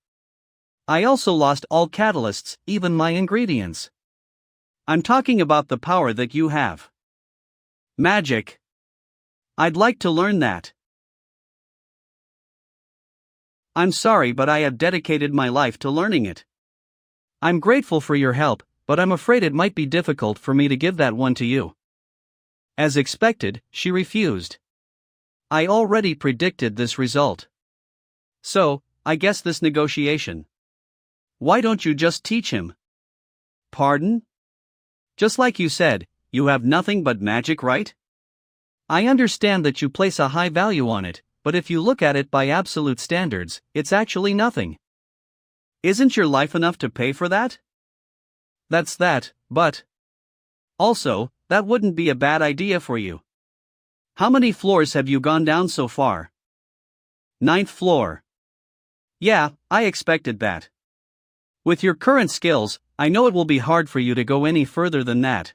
[SPEAKER 1] I also lost all catalysts, even my ingredients. I'm talking about the power that you have. Magic. I'd like to learn that. I'm sorry, but I have dedicated my life to learning it. I'm grateful for your help, but I'm afraid it might be difficult for me to give that one to you. As expected, she refused. I already predicted this result. So, I guess this negotiation. Why don't you just teach him? Pardon? Just like you said, you have nothing but magic, right? I understand that you place a high value on it, but if you look at it by absolute standards, it's actually nothing. Isn't your life enough to pay for that? That's that, but also, that wouldn't be a bad idea for you. How many floors have you gone down so far? 9th floor. Yeah, I expected that. With your current skills, I know it will be hard for you to go any further than that.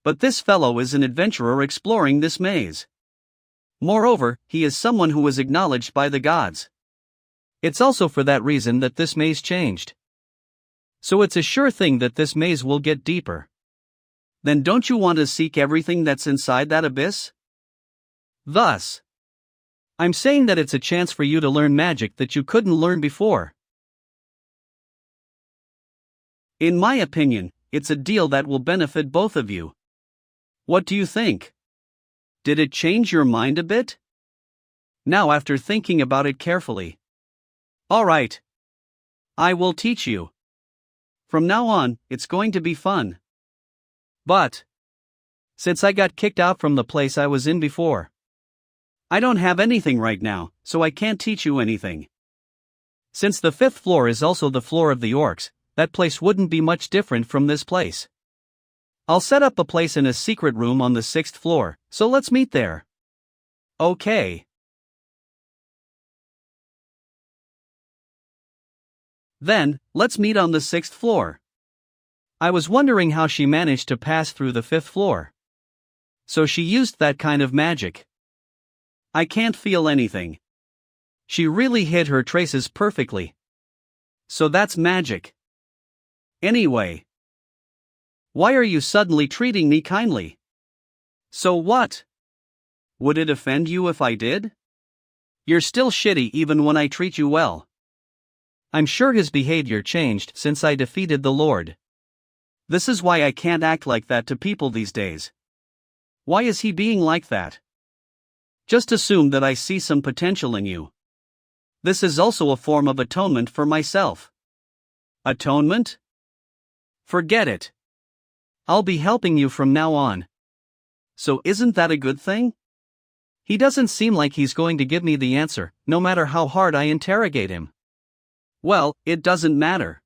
[SPEAKER 1] But this fellow is an adventurer exploring this maze. Moreover, he is someone who was acknowledged by the gods. It's also for that reason that this maze changed. So it's a sure thing that this maze will get deeper. Then don't you want to seek everything that's inside that abyss? Thus, I'm saying that it's a chance for you to learn magic that you couldn't learn before. In my opinion, it's a deal that will benefit both of you. What do you think? Did it change your mind a bit? Now, after thinking about it carefully. Alright. I will teach you. From now on, it's going to be fun. But since I got kicked out from the place I was in before, I don't have anything right now, so I can't teach you anything. Since the 5th floor is also the floor of the orcs, that place wouldn't be much different from this place. I'll set up a place in a secret room on the 6th floor, so let's meet there. Okay. Then, let's meet on the 6th floor. I was wondering how she managed to pass through the 5th floor. So she used that kind of magic. I can't feel anything. She really hid her traces perfectly. So that's magic. Anyway. Why are you suddenly treating me kindly? So what? Would it offend you if I did? You're still shitty even when I treat you well. I'm sure his behavior changed since I defeated the Lord. This is why I can't act like that to people these days. Why is he being like that? Just assume that I see some potential in you. This is also a form of atonement for myself. Atonement? Forget it. I'll be helping you from now on. So isn't that a good thing? He doesn't seem like he's going to give me the answer, no matter how hard I interrogate him. Well, it doesn't matter.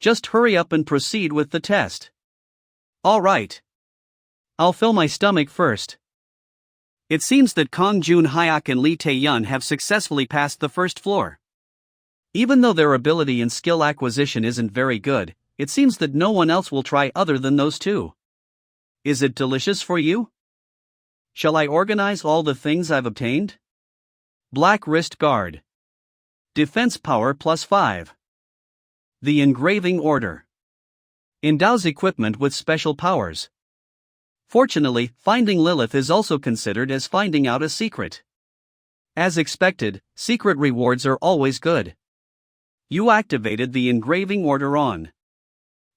[SPEAKER 1] Just hurry up and proceed with the test. All right. I'll fill my stomach first. It seems that Kong Jun Hyuk and Lee Tae-yun have successfully passed the 1st floor. Even though their ability and skill acquisition isn't very good, it seems that no one else will try other than those two. Is it delicious for you? Shall I organize all the things I've obtained? Black wrist guard. Defense power +5. The engraving order. Endows equipment with special powers. Fortunately, finding Lilith is also considered as finding out a secret. As expected, secret rewards are always good. You activated the engraving order on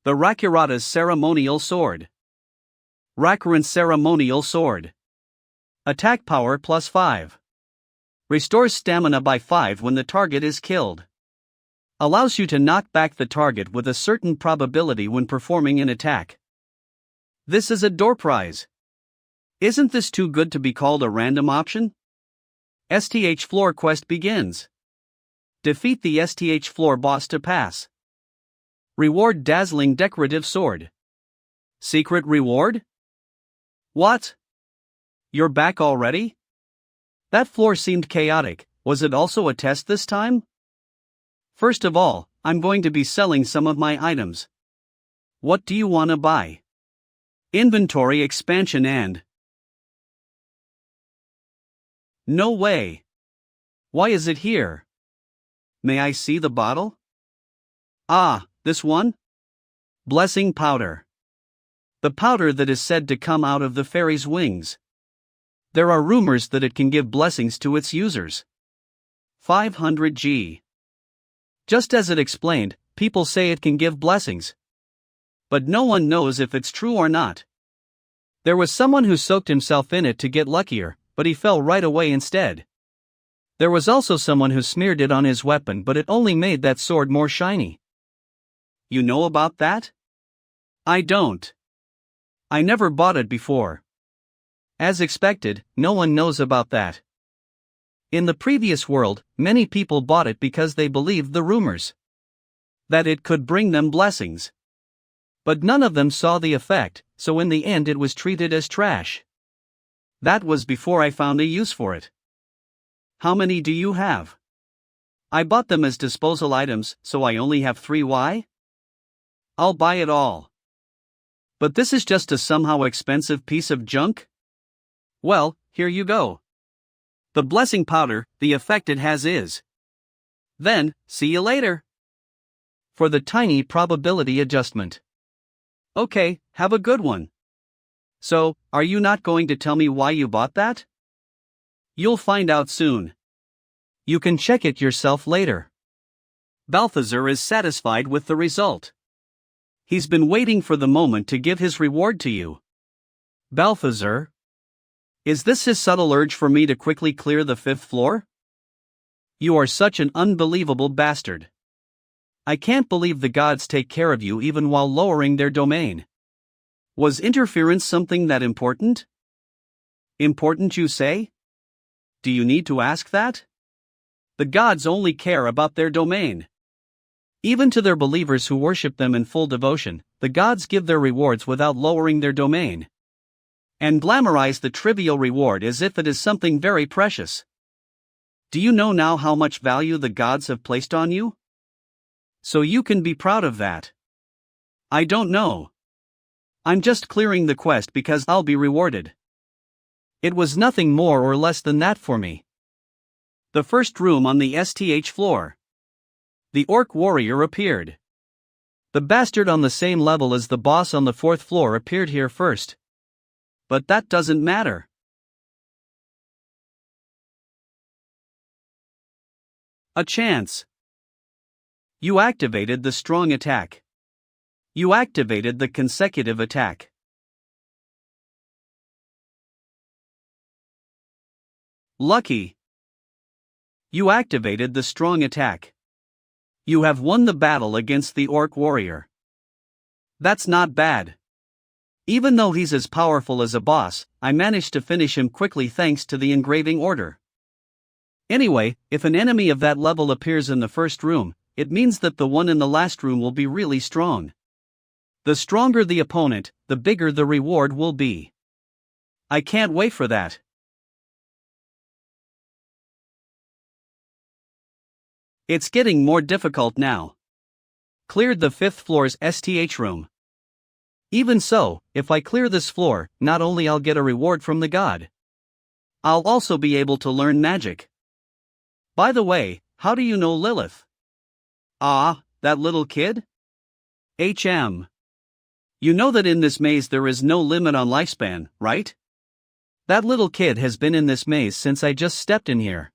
[SPEAKER 1] the Rakurata's ceremonial sword. Rakuran's ceremonial sword. Attack power +5. Restores stamina by 5 when the target is killed. Allows you to knock back the target with a certain probability when performing an attack. This is a door prize. Isn't this too good to be called a random option? STH floor quest begins. Defeat the STH floor boss to pass. Reward dazzling decorative sword. Secret reward? What? You're back already? That floor seemed chaotic. Was it also a test this time? First of all, I'm going to be selling some of my items. What do you want to buy? Inventory expansion and... No way. Why is it here? May I see the bottle? Ah, this one? Blessing powder. The powder that is said to come out of the fairy's wings. There are rumors that it can give blessings to its users. 500G. Just as it explained, people say it can give blessings. But no one knows if it's true or not. There was someone who soaked himself in it to get luckier, but he fell right away instead. There was also someone who smeared it on his weapon, but it only made that sword more shiny. You know about that? I don't. I never bought it before. As expected, no one knows about that. In the previous world, many people bought it because they believed the rumors that it could bring them blessings. But none of them saw the effect, so in the end it was treated as trash. That was before I found a use for it. How many do you have? I bought them as disposal items, so I only have 3. Why? I'll buy it all. But this is just a somehow expensive piece of junk? Well, here you go. The blessing powder, the effect it has is. Then, see you later. For the tiny probability adjustment. Okay, have a good one. So, are you not going to tell me why you bought that? You'll find out soon. You can check it yourself later. Balthazar is satisfied with the result. He's been waiting for the moment to give his reward to you. Balthazar? Is this his subtle urge for me to quickly clear the 5th floor? You are such an unbelievable bastard. I can't believe the gods take care of you even while lowering their domain. Was interference something that important? Important, you say? Do you need to ask that? The gods only care about their domain. Even to their believers who worship them in full devotion, the gods give their rewards without lowering their domain. And glamorize the trivial reward as if it is something very precious. Do you know now how much value the gods have placed on you? So you can be proud of that. I don't know. I'm just clearing the quest because I'll be rewarded. It was nothing more or less than that for me. The first room on the STH floor. The orc warrior appeared. The bastard on the same level as the boss on the 4th floor appeared here first. But that doesn't matter. A chance. You activated the strong attack. You activated the consecutive attack. Lucky. You activated the strong attack. You have won the battle against the orc warrior. That's not bad. Even though he's as powerful as a boss, I managed to finish him quickly thanks to the engraving order. Anyway, if an enemy of that level appears in the first room, it means that the one in the last room will be really strong. The stronger the opponent, the bigger the reward will be. I can't wait for that. It's getting more difficult now. Cleared the 5th floor's STH room. Even so, if I clear this floor, not only I'll get a reward from the god, I'll also be able to learn magic. By the way, how do you know Lilith? Ah, that little kid? HM. You know that in this maze there is no limit on lifespan, right? That little kid has been in this maze since I just stepped in here.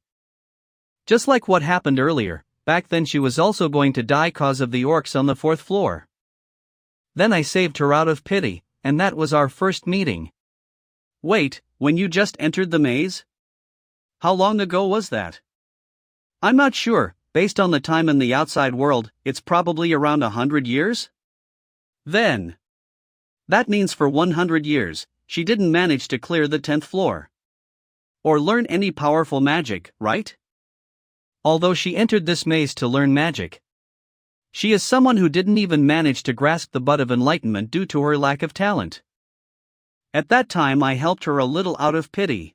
[SPEAKER 1] Just like what happened earlier, back then she was also going to die cause of the orcs on the 4th floor. Then I saved her out of pity, and that was our first meeting. Wait, when you just entered the maze? How long ago was that? I'm not sure, based on the time in the outside world, it's probably around 100 years? Then. That means for 100 years, she didn't manage to clear the 10th floor. Or learn any powerful magic, right? Although she entered this maze to learn magic, she is someone who didn't even manage to grasp the bud of enlightenment due to her lack of talent. At that time I helped her a little out of pity.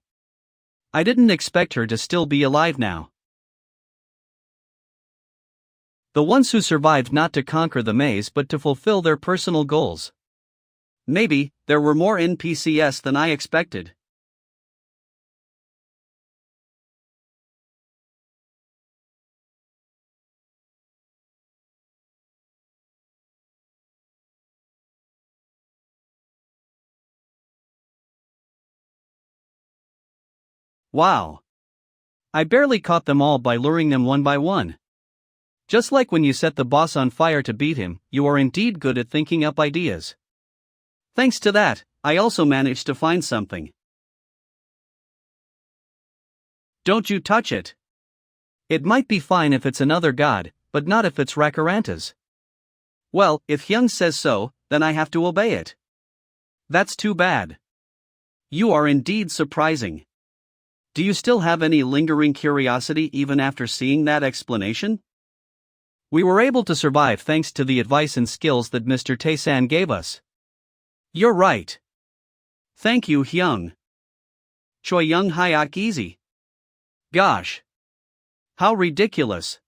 [SPEAKER 1] I didn't expect her to still be alive now. The ones who survived not to conquer the maze but to fulfill their personal goals. Maybe, there were more NPCs than I expected. Wow. I barely caught them all by luring them one by one. Just like when you set the boss on fire to beat him, you are indeed good at thinking up ideas. Thanks to that, I also managed to find something. Don't you touch it. It might be fine if it's another god, but not if it's Rakaranta's. Well, if Hyung says so, then I have to obey it. That's too bad. You are indeed surprising. Do you still have any lingering curiosity even after seeing that explanation? We were able to survive thanks to the advice and skills that Mr. Tae-san gave us. You're right. Thank you, Hyung. Choi Young Hyak easy. Gosh. How ridiculous.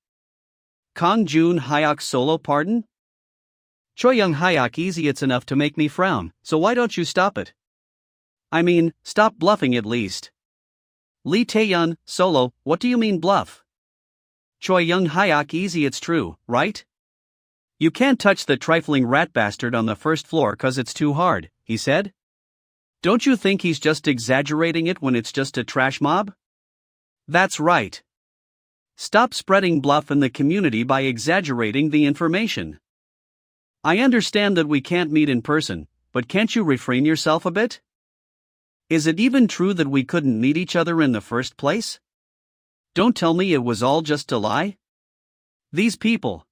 [SPEAKER 1] Kong Jun Hyak solo pardon? Choi Young Hyak easy, it's enough to make me frown, so why don't you stop it? I mean, stop bluffing at least. Lee Tae-yun, solo, what do you mean bluff? Choi Young Hyak easy, it's true, right? You can't touch the trifling rat bastard on the first floor cause it's too hard, he said. Don't you think he's just exaggerating it when it's just a trash mob? That's right. Stop spreading bluff in the community by exaggerating the information. I understand that we can't meet in person, but can't you refrain yourself a bit? Is it even true that we couldn't meet each other in the first place? Don't tell me it was all just a lie? These people.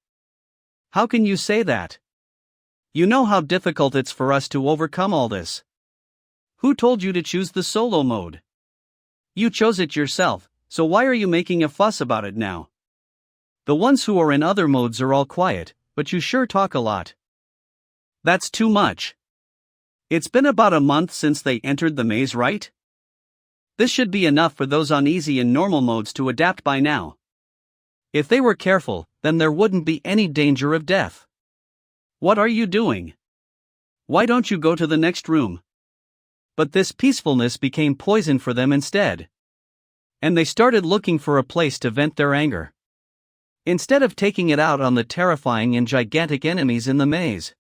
[SPEAKER 1] How can you say that? You know how difficult it's for us to overcome all this. Who told you to choose the solo mode? You chose it yourself, so why are you making a fuss about it now? The ones who are in other modes are all quiet, but you sure talk a lot. That's too much. It's been about a month since they entered the maze, right? This should be enough for those on easy and normal modes to adapt by now. If they were careful, then there wouldn't be any danger of death. What are you doing? Why don't you go to the next room? But this peacefulness became poison for them instead. And they started looking for a place to vent their anger. Instead of taking it out on the terrifying and gigantic enemies in the maze,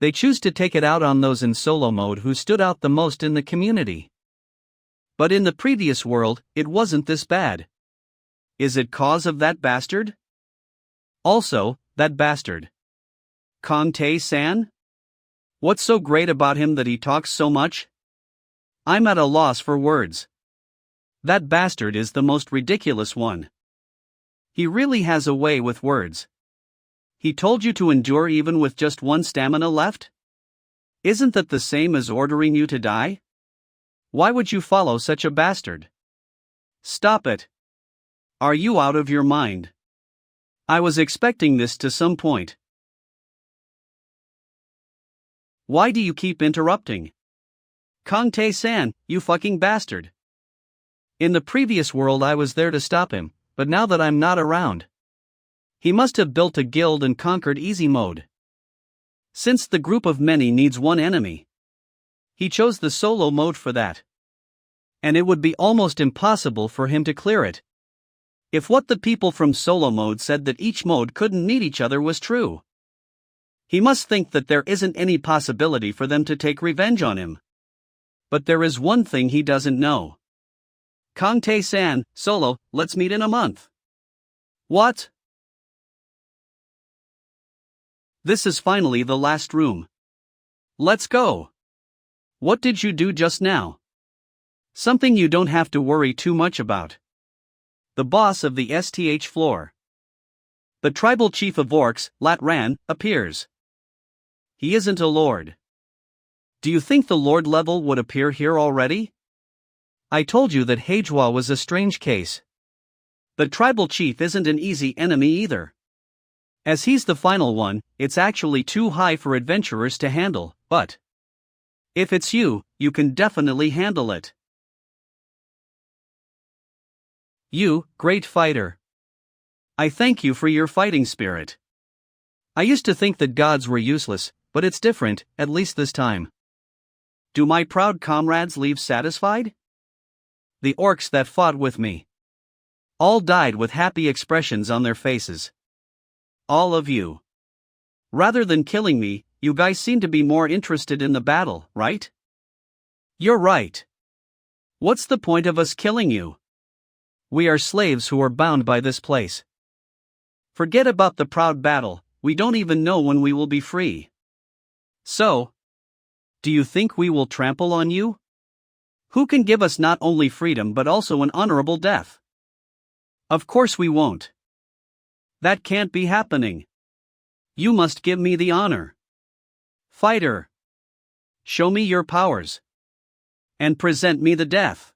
[SPEAKER 1] they choose to take it out on those in solo mode who stood out the most in the community. But in the previous world, it wasn't this bad. Is it cause of that bastard? Also, that bastard. Kong Tae-san? What's so great about him that he talks so much? I'm at a loss for words. That bastard is the most ridiculous one. He really has a way with words. He told you to endure even with just one stamina left? Isn't that the same as ordering you to die? Why would you follow such a bastard? Stop it. Are you out of your mind? I was expecting this to some point. Why do you keep interrupting? Kong Tae-san, you fucking bastard. In the previous world I was there to stop him, but now that I'm not around. He must have built a guild and conquered easy mode. Since the group of many needs one enemy, he chose the solo mode for that. And it would be almost impossible for him to clear it. If what the people from solo mode said that each mode couldn't meet each other was true. He must think that there isn't any possibility for them to take revenge on him. But there is one thing he doesn't know. Kong Tae-san, solo, let's meet in a month. What? This is finally the last room. Let's go. What did you do just now? Something you don't have to worry too much about. The boss of the STH floor. The tribal chief of orcs, Lat Ran, appears. He isn't a lord. Do you think the lord level would appear here already? I told you that Hejwa was a strange case. The tribal chief isn't an easy enemy either. As he's the final one, it's actually too high for adventurers to handle, but if it's you, you can definitely handle it. You, great fighter. I thank you for your fighting spirit. I used to think that gods were useless, but it's different, at least this time. Do my proud comrades leave satisfied? The orcs that fought with me all died with happy expressions on their faces. All of you. Rather than killing me, you guys seem to be more interested in the battle, right? You're right. What's the point of us killing you? We are slaves who are bound by this place. Forget about the proud battle, we don't even know when we will be free. So, do you think we will trample on you? Who can give us not only freedom but also an honorable death? Of course we won't. That can't be happening. You must give me the honor. Fighter. Show me your powers. And present me the death.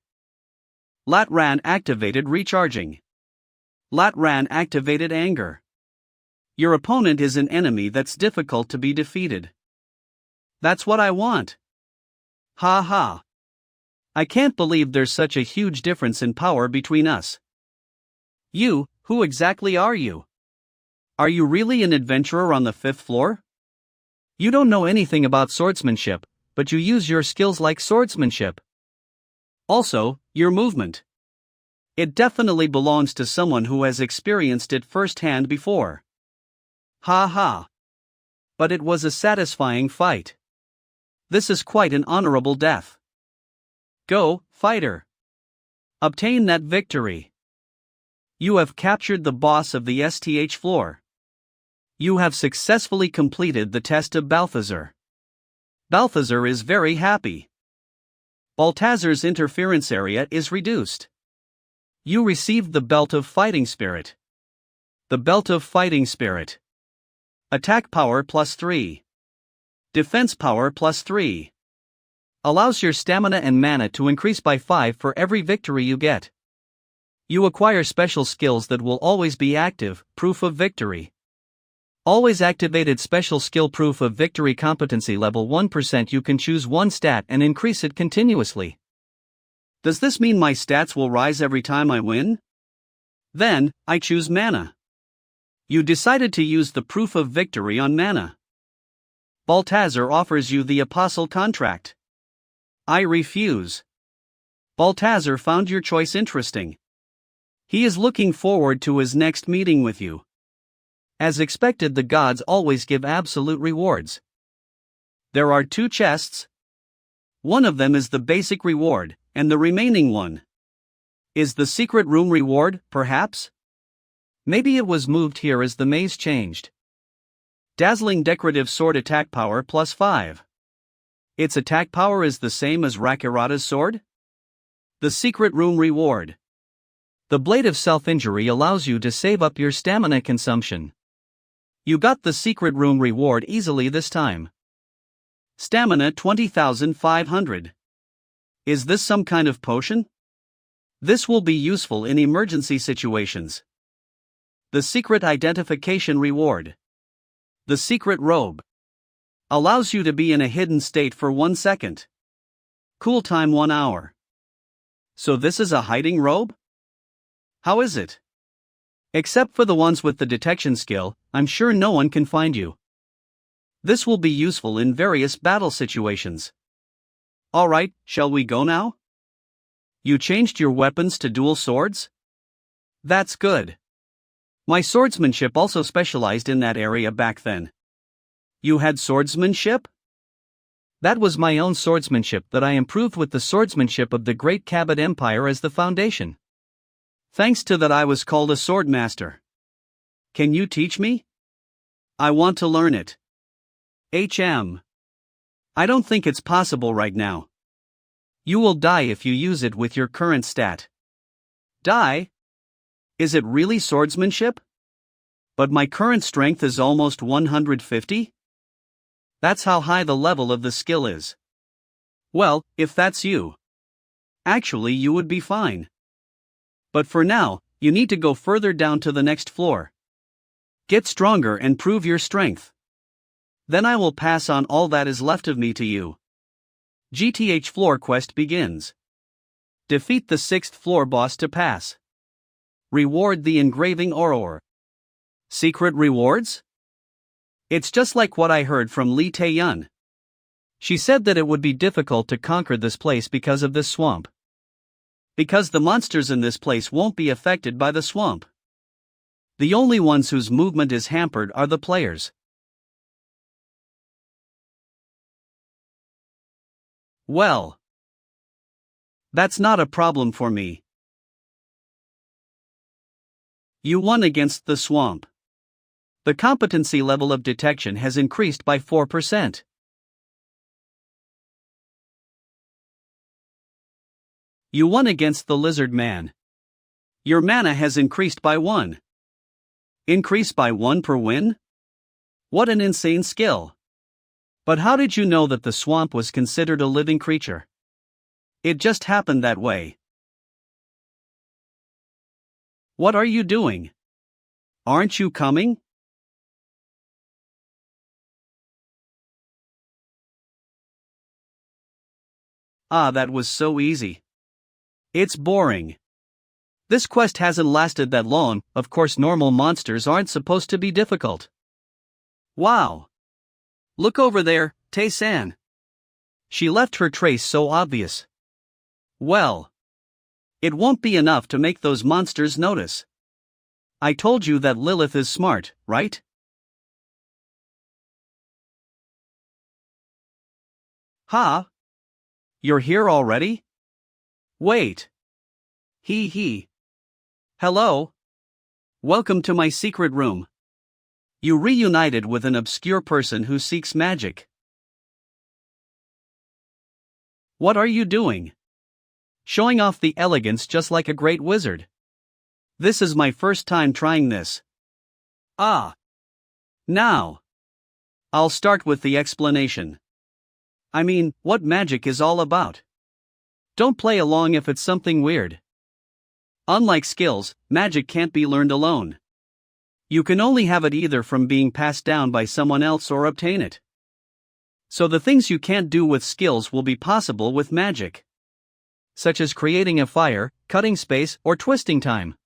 [SPEAKER 1] Latran activated recharging. Latran activated anger. Your opponent is an enemy that's difficult to be defeated. That's what I want. Ha ha. I can't believe there's such a huge difference in power between us. You, who exactly are you? Are you really an adventurer on the 5th floor? You don't know anything about swordsmanship, but you use your skills like swordsmanship. Also, your movement. It definitely belongs to someone who has experienced it firsthand before. Ha ha. But it was a satisfying fight. This is quite an honorable death. Go, fighter. Obtain that victory. You have captured the boss of the STH floor. You have successfully completed the test of Balthazar. Balthazar is very happy. Balthazar's interference area is reduced. You received the Belt of Fighting Spirit. The Belt of Fighting Spirit. Attack power +3. Defense power +3. Allows your stamina and mana to increase by 5 for every victory you get. You acquire special skills that will always be active, proof of victory. Always activated special skill proof of victory competency level 1%. You can choose one stat and increase it continuously. Does this mean my stats will rise every time I win? Then, I choose mana. You decided to use the proof of victory on mana. Balthazar offers you the apostle contract. I refuse. Balthazar found your choice interesting. He is looking forward to his next meeting with you. As expected, the gods always give absolute rewards. There are 2 chests. One of them is the basic reward, and the remaining one is the secret room reward, perhaps? Maybe it was moved here as the maze changed. Dazzling decorative sword attack power +5. Its attack power is the same as Rakirata's sword? The secret room reward. The blade of self-injury allows you to save up your stamina consumption. You got the secret room reward easily this time. Stamina 20,500. Is this some kind of potion? This will be useful in emergency situations. The secret identification reward. The secret robe. Allows you to be in a hidden state for 1 second. Cool time 1 hour. So this is a hiding robe? How is it? Except for the ones with the detection skill, I'm sure no one can find you. This will be useful in various battle situations. Alright, shall we go now? You changed your weapons to dual swords? That's good. My swordsmanship also specialized in that area back then. You had swordsmanship? That was my own swordsmanship that I improved with the swordsmanship of the Great Kabad Empire as the foundation. Thanks to that I was called a swordmaster. Can you teach me? I want to learn it. I don't think it's possible right now. You will die if you use it with your current stat. Die? Is it really swordsmanship? But my current strength is almost 150? That's how high the level of the skill is. Well, if that's you. Actually, you would be fine. But for now, You need to go further down to the next floor. Get stronger and prove your strength. Then I will pass on all that is left of me to you. GTH floor quest begins. Defeat the 6th floor boss to pass. Reward the engraving Auror. Secret rewards? It's just like what I heard from Lee Tae-yun. She said that it would be difficult to conquer this place because of this swamp. Because the monsters in this place won't be affected by the swamp. The only ones whose movement is hampered are the players. Well, that's not a problem for me. You won against the swamp. The competency level of detection has increased by 4%. You won against the lizard man. Your mana has increased by 1. Increase by 1 per win? What an insane skill. But how did you know that the swamp was considered a living creature? It just happened that way. What are you doing? Aren't you coming? Ah, that was so easy. It's boring. This quest hasn't lasted that long. Of course, normal monsters aren't supposed to be difficult. Wow. Look over there, Tae-san. She left her trace so obvious. Well, it won't be enough to make those monsters notice. I told you that Lilith is smart, right? Ha? You're here already? Wait. Hee. Hello? Welcome to my secret room. You reunited with an obscure person who seeks magic. What are you doing? Showing off the elegance just like a great wizard. This is my first time trying this. Ah. Now. I'll start with the explanation. I mean, what magic is all about. Don't play along if it's something weird. Unlike skills, magic can't be learned alone. You can only have it either from being passed down by someone else or obtain it. So the things you can't do with skills will be possible with magic. Such as creating a fire, cutting space, or twisting time.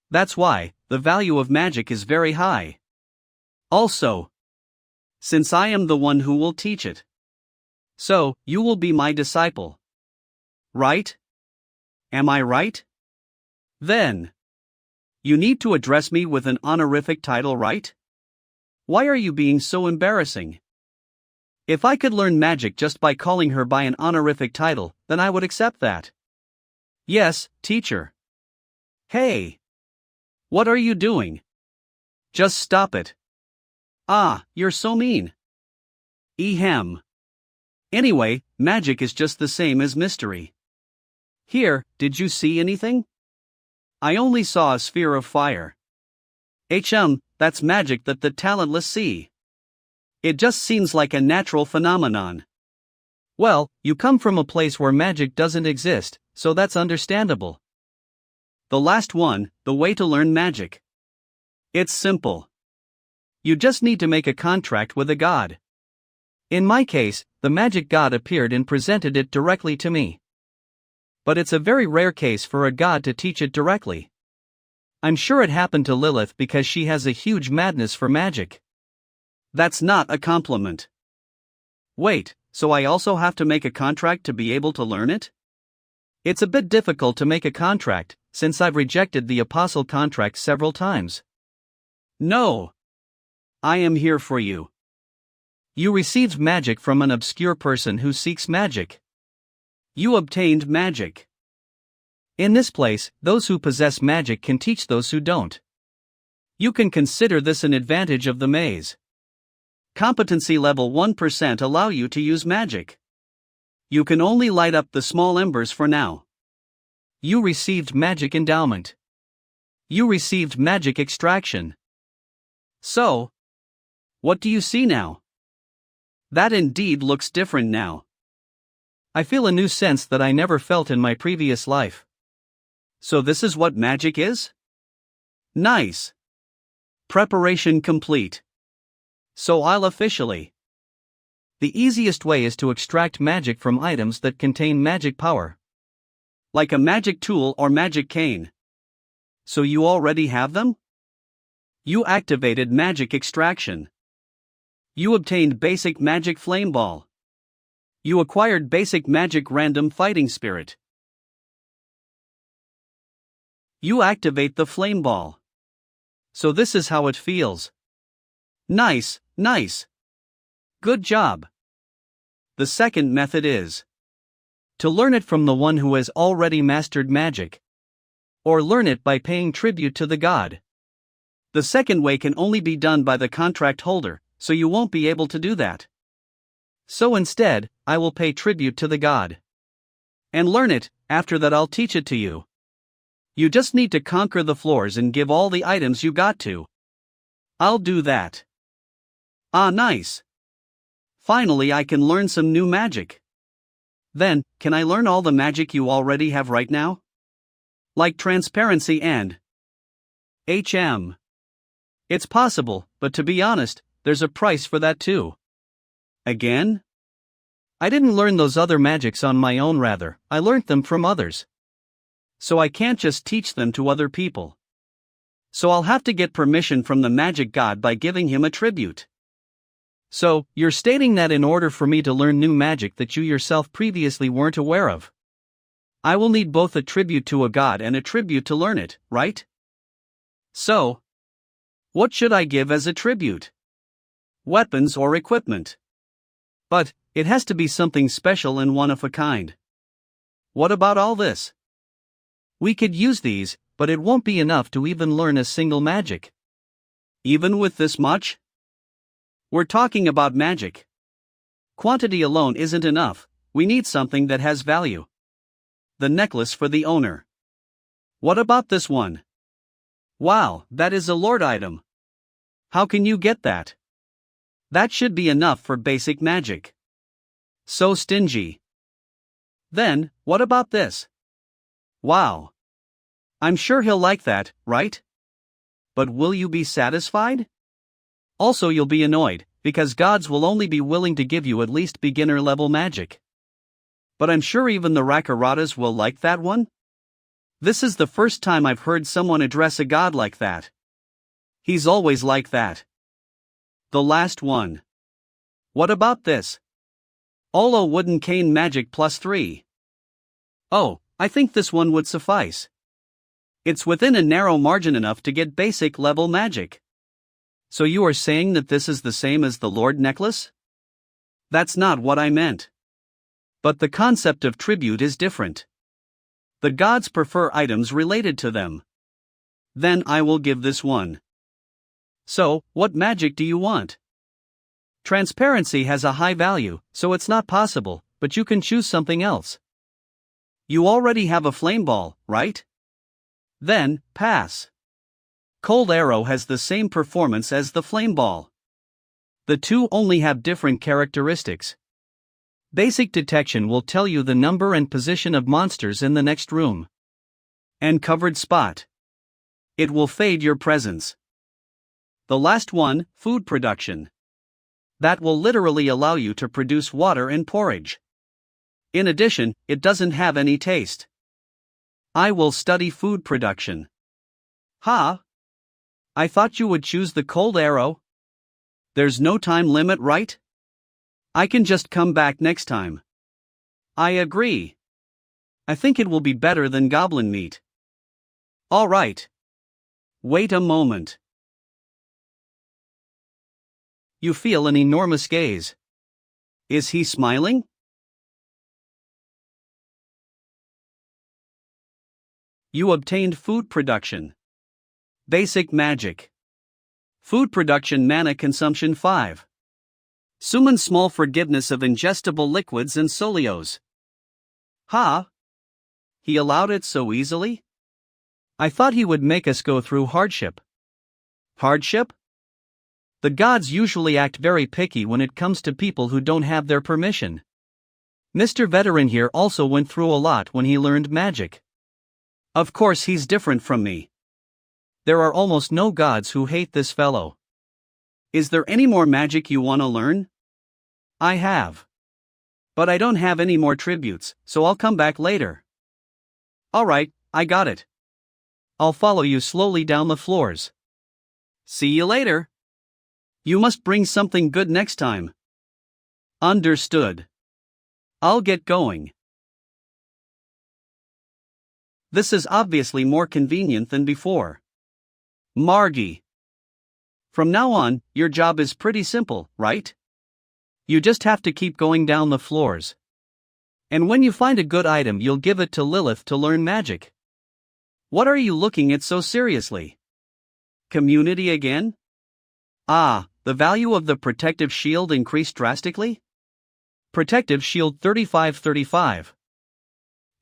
[SPEAKER 1] That's why the value of magic is very high. Also, since I am the one who will teach it. So, you will be my disciple. Right? Am I right? Then, you need to address me with an honorific title, right? Why are you being so embarrassing? If I could learn magic just by calling her by an honorific title, then I would accept that. Yes, teacher. Hey! What are you doing? Just stop it. Ah, you're so mean. Ehem. Anyway, magic is just the same as mystery. Here, did you see anything? I only saw a sphere of fire. That's magic that the talentless see. It just seems like a natural phenomenon. Well, you come from a place where magic doesn't exist, so that's understandable. The last one, the way to learn magic. It's simple. You just need to make a contract with a god. In my case, the magic god appeared and presented it directly to me. But it's a very rare case for a god to teach it directly. I'm sure it happened to Lilith because she has a huge madness for magic. That's not a compliment. Wait, so I also have to make a contract to be able to learn it? It's a bit difficult to make a contract, since I've rejected the apostle contract several times. No. I am here for you. You received magic from an obscure person who seeks magic. You obtained magic. In this place, those who possess magic can teach those who don't. You can consider this an advantage of the maze. Competency level 1% allow you to use magic. You can only light up the small embers for now. You received magic endowment. You received magic extraction. So, what do you see now? That indeed looks different now. I feel a new sense that I never felt in my previous life. So this is what magic is? Nice. Preparation complete. So I'll officially. The easiest way is to extract magic from items that contain magic power. Like a magic tool or magic cane. So you already have them? You activated magic extraction. You obtained basic magic flame ball. You acquired basic magic random fighting spirit. You activate the flame ball. So this is how it feels. Nice, nice. Good job. The second method is to learn it from the one who has already mastered magic. Or learn it by paying tribute to the god. The second way can only be done by the contract holder, so you won't be able to do that. So instead, I will pay tribute to the god. And learn it, after that I'll teach it to you. You just need to conquer the floors and give all the items you got to. I'll do that. Ah, nice. Finally I can learn some new magic. Then, can I learn all the magic you already have right now? Like transparency and HM. It's possible, but to be honest, there's a price for that too. Again? I didn't learn those other magics on my own, rather, I learnt them from others. So I can't just teach them to other people. So I'll have to get permission from the magic god by giving him a tribute. So, you're stating that in order for me to learn new magic that you yourself previously weren't aware of, I will need both a tribute to a god and a tribute to learn it, right? So, what should I give as a tribute? Weapons or equipment? But, it has to be something special and one of a kind. What about all this? We could use these, but it won't be enough to even learn a single magic. Even with this much? We're talking about magic. Quantity alone isn't enough, we need something that has value. The necklace for the owner. What about this one? Wow, that is a lord item. How can you get that? That should be enough for basic magic. So stingy. Then, what about this? Wow. I'm sure he'll like that, right? But will you be satisfied? Also you'll be annoyed, because gods will only be willing to give you at least beginner level magic. But I'm sure even the Rakaratas will like that one? This is the first time I've heard someone address a god like that. He's always like that. The last one. What about this? Olo wooden cane magic +3. Oh, I think this one would suffice. It's within a narrow margin enough to get basic level magic. So you are saying that this is the same as the Lord necklace? That's not what I meant. But the concept of tribute is different. The gods prefer items related to them. Then I will give this one. So, what magic do you want? Transparency has a high value, so it's not possible, but you can choose something else. You already have a flame ball, right? Then, pass. Cold arrow has the same performance as the flame ball. The two only have different characteristics. Basic detection will tell you the number and position of monsters in the next room. And covered spot. It will fade your presence. The last one, food production. That will literally allow you to produce water and porridge. In addition, it doesn't have any taste. I will study food production. Ha! I thought you would choose the cold arrow. There's no time limit, right? I can just come back next time. I agree. I think it will be better than goblin meat. All right. Wait a moment. You feel an enormous gaze. Is he smiling? You obtained food production. Basic magic. Food production mana consumption 5. Summon small forgiveness of ingestible liquids and solios. Ha! He allowed it so easily? I thought he would make us go through hardship. Hardship? The gods usually act very picky when it comes to people who don't have their permission. Mr. Veteran here also went through a lot when he learned magic. Of course he's different from me. There are almost no gods who hate this fellow. Is there any more magic you want to learn? I have. But I don't have any more tributes, so I'll come back later. Alright, I got it. I'll follow you slowly down the floors. See you later. You must bring something good next time. Understood. I'll get going. This is obviously more convenient than before. Margie. From now on, your job is pretty simple, right? You just have to keep going down the floors. And when you find a good item, you'll give it to Lilith to learn magic. What are you looking at so seriously? Community again? Ah, the value of the protective shield increased drastically? Protective shield 3535.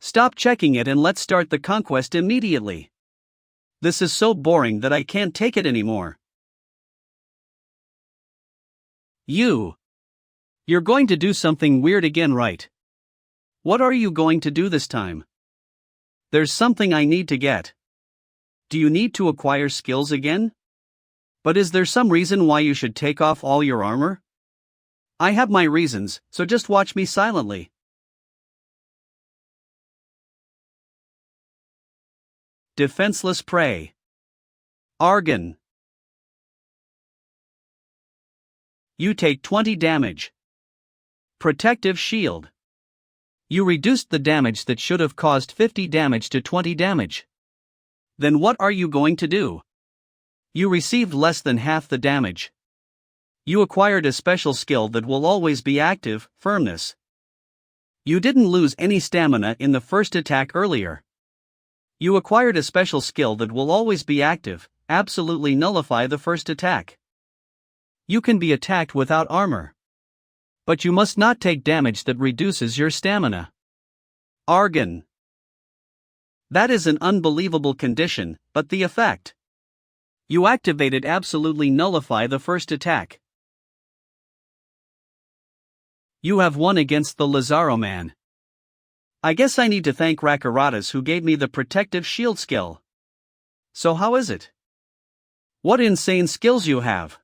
[SPEAKER 1] Stop checking it and let's start the conquest immediately. This is so boring that I can't take it anymore. You're going to do something weird again, right? What are you going to do this time? There's something I need to get. Do you need to acquire skills again? But is there some reason why you should take off all your armor? I have my reasons, so just watch me silently. Defenseless prey. Argon. You take 20 damage. Protective shield. You reduced the damage that should have caused 50 damage to 20 damage. Then what are you going to do? You received less than half the damage. You acquired a special skill that will always be active, firmness. You didn't lose any stamina in the first attack earlier. You acquired a special skill that will always be active, absolutely nullify the first attack. You can be attacked without armor. But you must not take damage that reduces your stamina. Argon. That is an unbelievable condition, but the effect. You activated absolutely nullify the first attack. You have won against the Lazaro man. I guess I need to thank Rakaratas who gave me the protective shield skill. So how is it? What insane skills you have!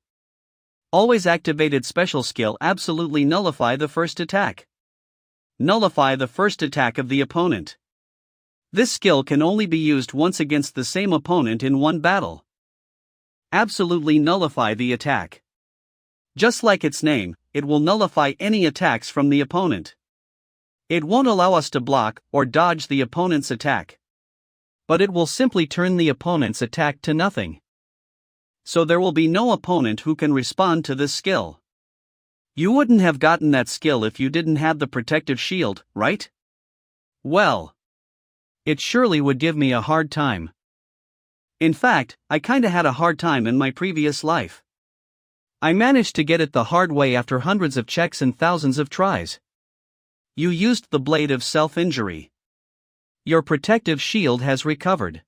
[SPEAKER 1] Always activated special skill absolutely nullify the first attack. Nullify the first attack of the opponent. This skill can only be used once against the same opponent in one battle. Absolutely nullify the attack. Just like its name, it will nullify any attacks from the opponent. It won't allow us to block or dodge the opponent's attack. But it will simply turn the opponent's attack to nothing. So there will be no opponent who can respond to this skill. You wouldn't have gotten that skill if you didn't have the protective shield, right? Well, it surely would give me a hard time. In fact, I kinda had a hard time in my previous life. I managed to get it the hard way after hundreds of checks and thousands of tries. You used the blade of self-injury. Your protective shield has recovered.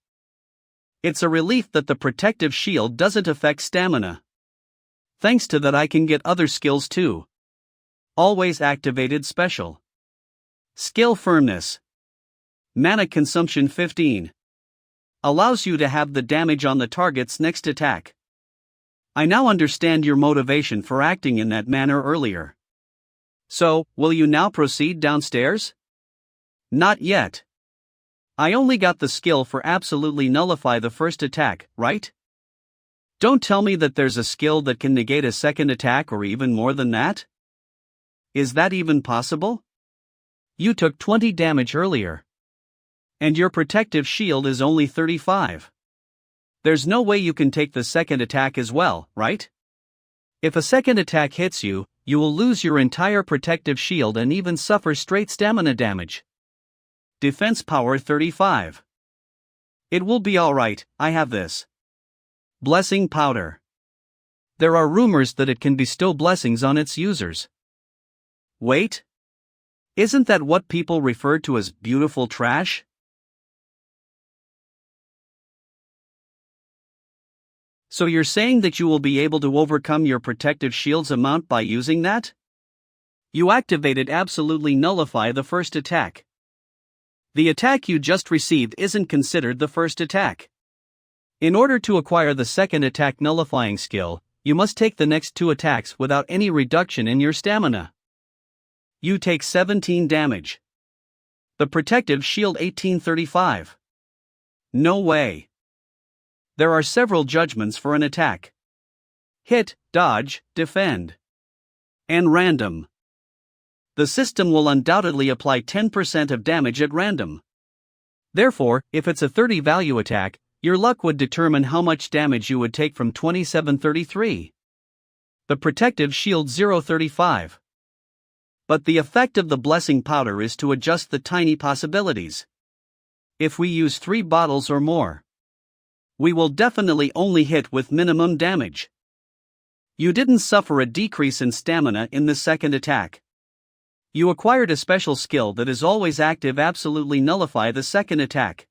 [SPEAKER 1] It's a relief that the protective shield doesn't affect stamina. Thanks to that I can get other skills too. Always activated special. Skill firmness. Mana consumption 15. Allows you to have the damage on the target's next attack. I now understand your motivation for acting in that manner earlier. So, will you now proceed downstairs? Not yet. I only got the skill for absolutely nullify the first attack, right? Don't tell me that there's a skill that can negate a second attack or even more than that? Is that even possible? You took 20 damage earlier. And your protective shield is only 35. There's no way you can take the second attack as well, right? If a second attack hits you, you will lose your entire protective shield and even suffer straight stamina damage. Defense power 35. It will be alright, I have this. Blessing powder. There are rumors that it can bestow blessings on its users. Wait? Isn't that what people refer to as beautiful trash? So you're saying that you will be able to overcome your protective shield's amount by using that? You activated absolutely nullify the first attack. The attack you just received isn't considered the first attack. In order to acquire the second attack nullifying skill, you must take the next 2 attacks without any reduction in your stamina. You take 17 damage. The protective shield 1835. No way. There are several judgments for an attack: hit, dodge, defend, and random. The system will undoubtedly apply 10% of damage at random. Therefore, if it's a 30 value attack, your luck would determine how much damage you would take from 2733. The protective shield 035. But the effect of the blessing powder is to adjust the tiny possibilities. If we use 3 bottles or more, we will definitely only hit with minimum damage. You didn't suffer a decrease in stamina in the second attack. You acquired a special skill that is always active. Absolutely nullify the second attack.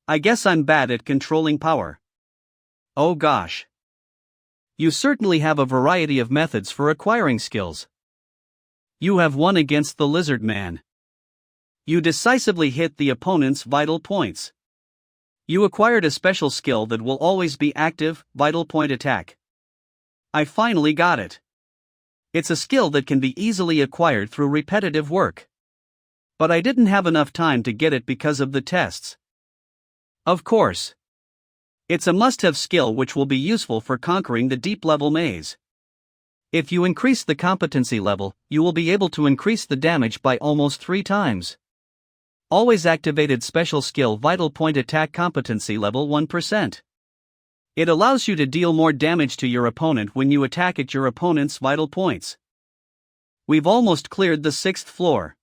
[SPEAKER 1] I guess I'm bad at controlling power. Oh gosh. You certainly have a variety of methods for acquiring skills. You have one against the lizard man. You decisively hit the opponent's vital points. You acquired a special skill that will always be active, vital point attack. I finally got it. It's a skill that can be easily acquired through repetitive work. But I didn't have enough time to get it because of the tests. Of course. It's a must-have skill which will be useful for conquering the deep-level maze. If you increase the competency level, you will be able to increase the damage by almost 3 times. Always activated special skill vital point attack competency level 1%. It allows you to deal more damage to your opponent when you attack at your opponent's vital points. We've almost cleared the 6th floor.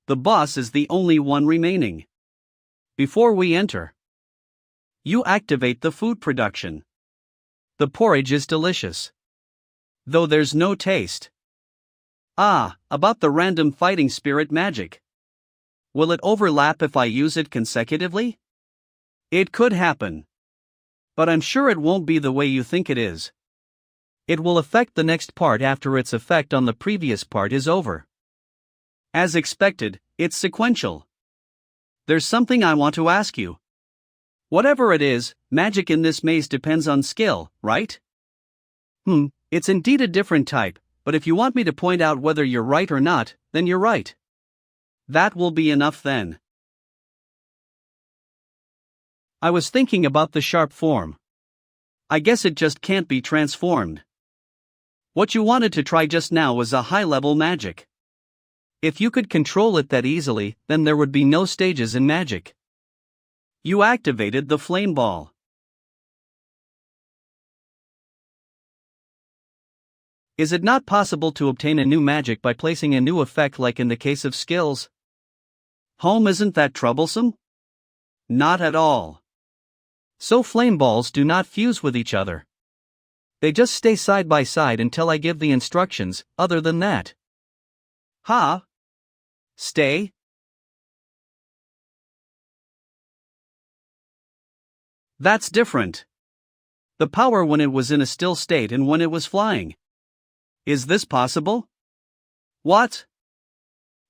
[SPEAKER 1] The boss is the only one remaining. Before we enter, you activate the food production. The porridge is delicious, though there's no taste. About the random fighting spirit magic. Will it overlap if I use it consecutively? It could happen. But I'm sure it won't be the way you think it is. It will affect the next part after its effect on the previous part is over. As expected, it's sequential. There's something I want to ask you. Whatever it is, magic in this maze depends on skill, right? It's indeed a different type, but if you want me to point out whether you're right or not, then you're right. That will be enough then. I was thinking about the sharp form. I guess it just can't be transformed. What you wanted to try just now was a high-level magic. If you could control it that easily, then there would be no stages in magic. You activated the flame ball. Is it not possible to obtain a new magic by placing a new effect like in the case of skills? Isn't that troublesome? Not at all. So flame balls do not fuse with each other. They just stay side by side until I give the instructions. Other than that. Stay? That's different. The power when it was in a still state and when it was flying. Is this possible? What?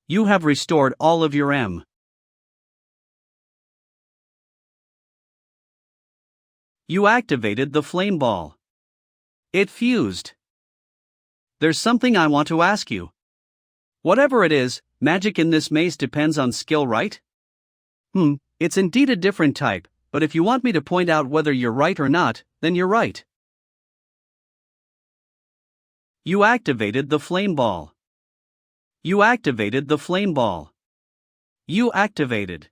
[SPEAKER 1] You have restored all of your M. You activated the flame ball. It fused. There's something I want to ask you. Whatever it is, magic in this maze depends on skill, right? It's indeed a different type, but if you want me to point out whether you're right or not, then you're right. You activated the flame ball. You activated the flame ball. You activated.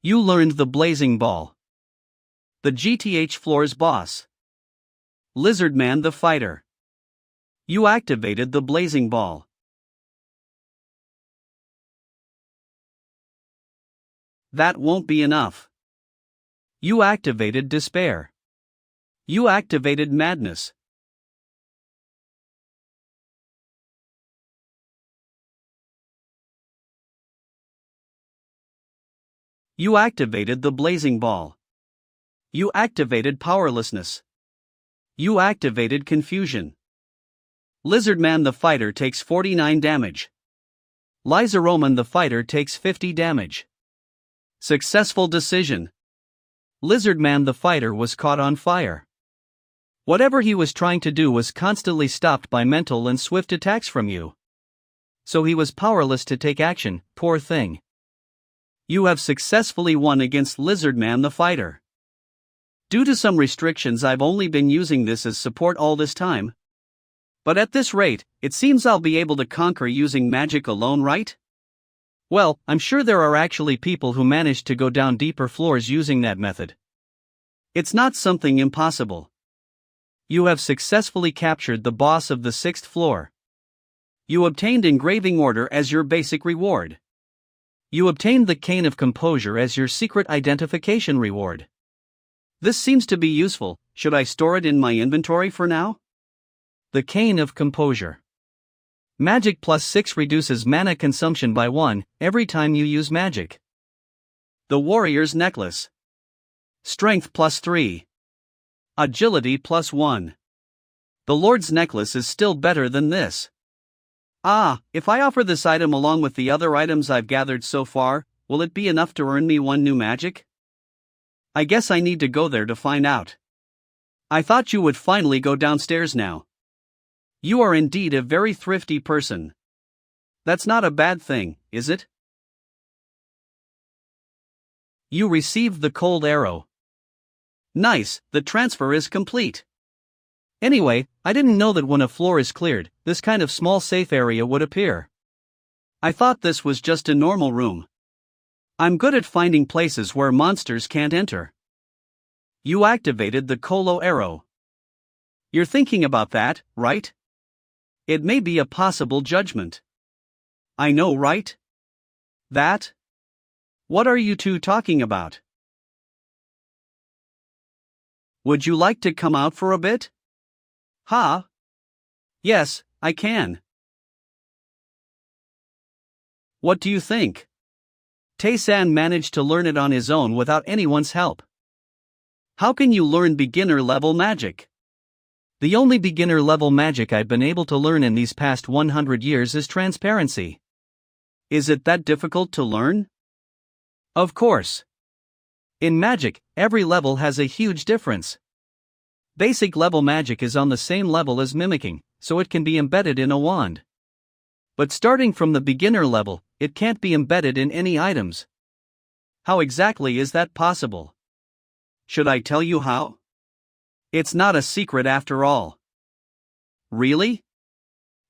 [SPEAKER 1] You learned the blazing ball. The GTH floor's boss. Lizard Man the fighter. You activated the blazing ball. That won't be enough. You activated despair. You activated madness. You activated the blazing ball. You activated powerlessness. You activated confusion. Lizardman the fighter takes 49 damage. Lizaroman the fighter takes 50 damage. Successful decision. Lizardman the fighter was caught on fire. Whatever he was trying to do was constantly stopped by mental and swift attacks from you. So he was powerless to take action, poor thing. You have successfully won against Lizardman the fighter. Due to some restrictions, I've only been using this as support all this time. But at this rate, it seems I'll be able to conquer using magic alone, right? Well, I'm sure there are actually people who managed to go down deeper floors using that method. It's not something impossible. You have successfully captured the boss of the 6th floor. You obtained Engraving Order as your basic reward. You obtained the Cane of Composure as your secret identification reward. This seems to be useful. Should I store it in my inventory for now? The Cane of Composure. Magic plus 6 reduces mana consumption by 1 every time you use magic. The Warrior's Necklace. Strength plus 3. Agility plus 1. The Lord's Necklace is still better than this. If I offer this item along with the other items I've gathered so far, will it be enough to earn me 1 new magic? I guess I need to go there to find out. I thought you would finally go downstairs now. You are indeed a very thrifty person. That's not a bad thing, is it? You received the cold arrow. Nice, the transfer is complete. Anyway, I didn't know that when a floor is cleared, this kind of small safe area would appear. I thought this was just a normal room. I'm good at finding places where monsters can't enter. You activated the Colo arrow. You're thinking about that, right? It may be a possible judgment. I know, right? That? What are you two talking about? Would you like to come out for a bit? Huh? Yes, I can. What do you think? Tae-san managed to learn it on his own without anyone's help. How can you learn beginner-level magic? The only beginner-level magic I've been able to learn in these past 100 years is transparency. Is it that difficult to learn? Of course. In magic, every level has a huge difference. Basic level magic is on the same level as mimicking, so it can be embedded in a wand. But starting from the beginner level, it can't be embedded in any items. How exactly is that possible? Should I tell you how? It's not a secret after all. Really?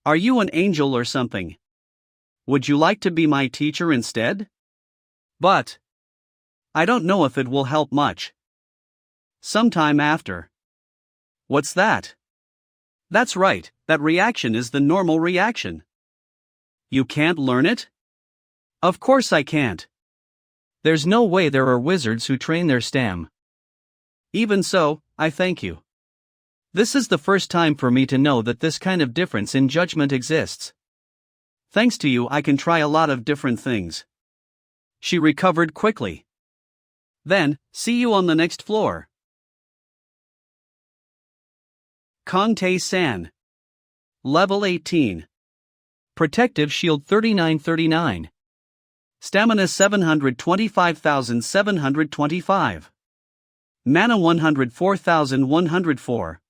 [SPEAKER 1] Are you an angel or something? Would you like to be my teacher instead? But I don't know if it will help much. Sometime after. What's that? That's right, that reaction is the normal reaction. You can't learn it? Of course I can't. There's no way there are wizards who train their stam. Even so, I thank you. This is the first time for me to know that this kind of difference in judgment exists. Thanks to you, I can try a lot of different things. She recovered quickly. Then, see you on the next floor. Kong Tae-san. Level 18. Protective Shield 3939. Stamina 725,725. Mana 104,104.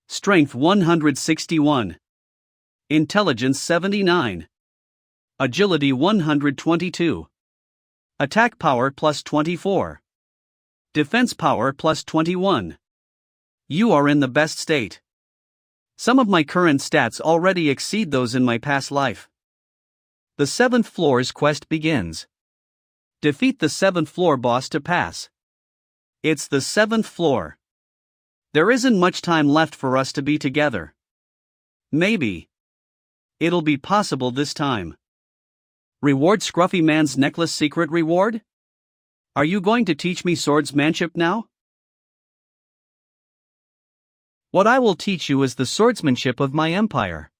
[SPEAKER 1] Strength 161. Intelligence 79. Agility 122. Attack power plus 24. Defense power plus 21. You are in the best state. Some of my current stats already exceed those in my past life. The 7th floor's quest begins. Defeat the 7th floor boss to pass. It's the 7th floor. There isn't much time left for us to be together. Maybe it'll be possible this time. Reward Scruffy Man's Necklace secret reward? Are you going to teach me swordsmanship now? What I will teach you is the swordsmanship of my empire.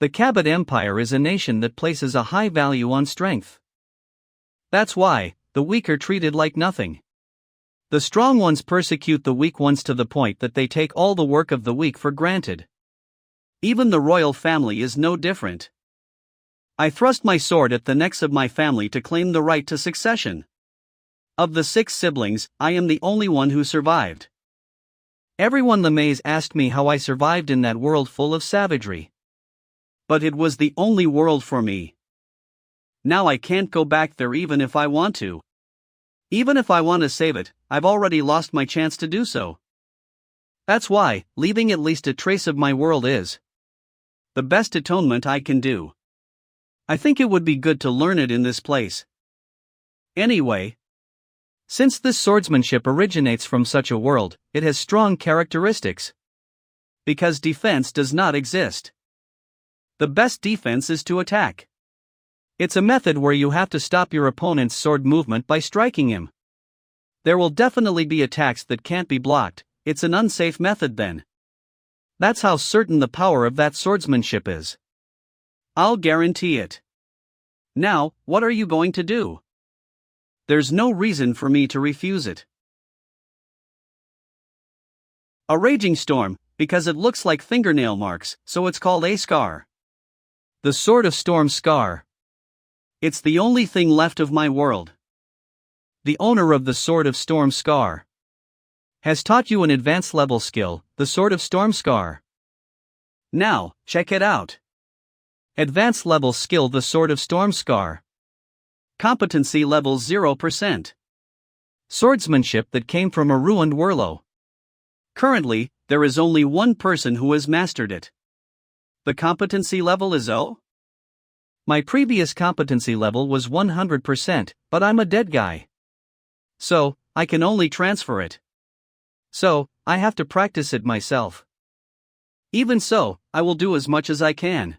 [SPEAKER 1] The Cabot Empire is a nation that places a high value on strength. That's why the weak are treated like nothing. The strong ones persecute the weak ones to the point that they take all the work of the weak for granted. Even the royal family is no different. I thrust my sword at the necks of my family to claim the right to succession. Of the 6 siblings, I am the only one who survived. Everyone the maze asked me how I survived in that world full of savagery. But it was the only world for me. Now I can't go back there even if I want to. Even if I want to save it, I've already lost my chance to do so. That's why, leaving at least a trace of my world is the best atonement I can do. I think it would be good to learn it in this place. Anyway, since this swordsmanship originates from such a world, it has strong characteristics. Because defense does not exist. The best defense is to attack. It's a method where you have to stop your opponent's sword movement by striking him. There will definitely be attacks that can't be blocked. It's an unsafe method then. That's how certain the power of that swordsmanship is. I'll guarantee it. Now, what are you going to do? There's no reason for me to refuse it. A raging storm, because it looks like fingernail marks, so it's called a scar. The Sword of Storm Scar. It's the only thing left of my world. The owner of the Sword of Storm Scar has taught you an advanced level skill, the Sword of Storm Scar. Now, check it out. Advanced level skill, the Sword of Storm Scar. Competency level 0%. Swordsmanship that came from a ruined Werlo. Currently, there is only one person who has mastered it. The competency level is 0? My previous competency level was 100%, but I'm a dead guy. So, I can only transfer it. So, I have to practice it myself. Even so, I will do as much as I can.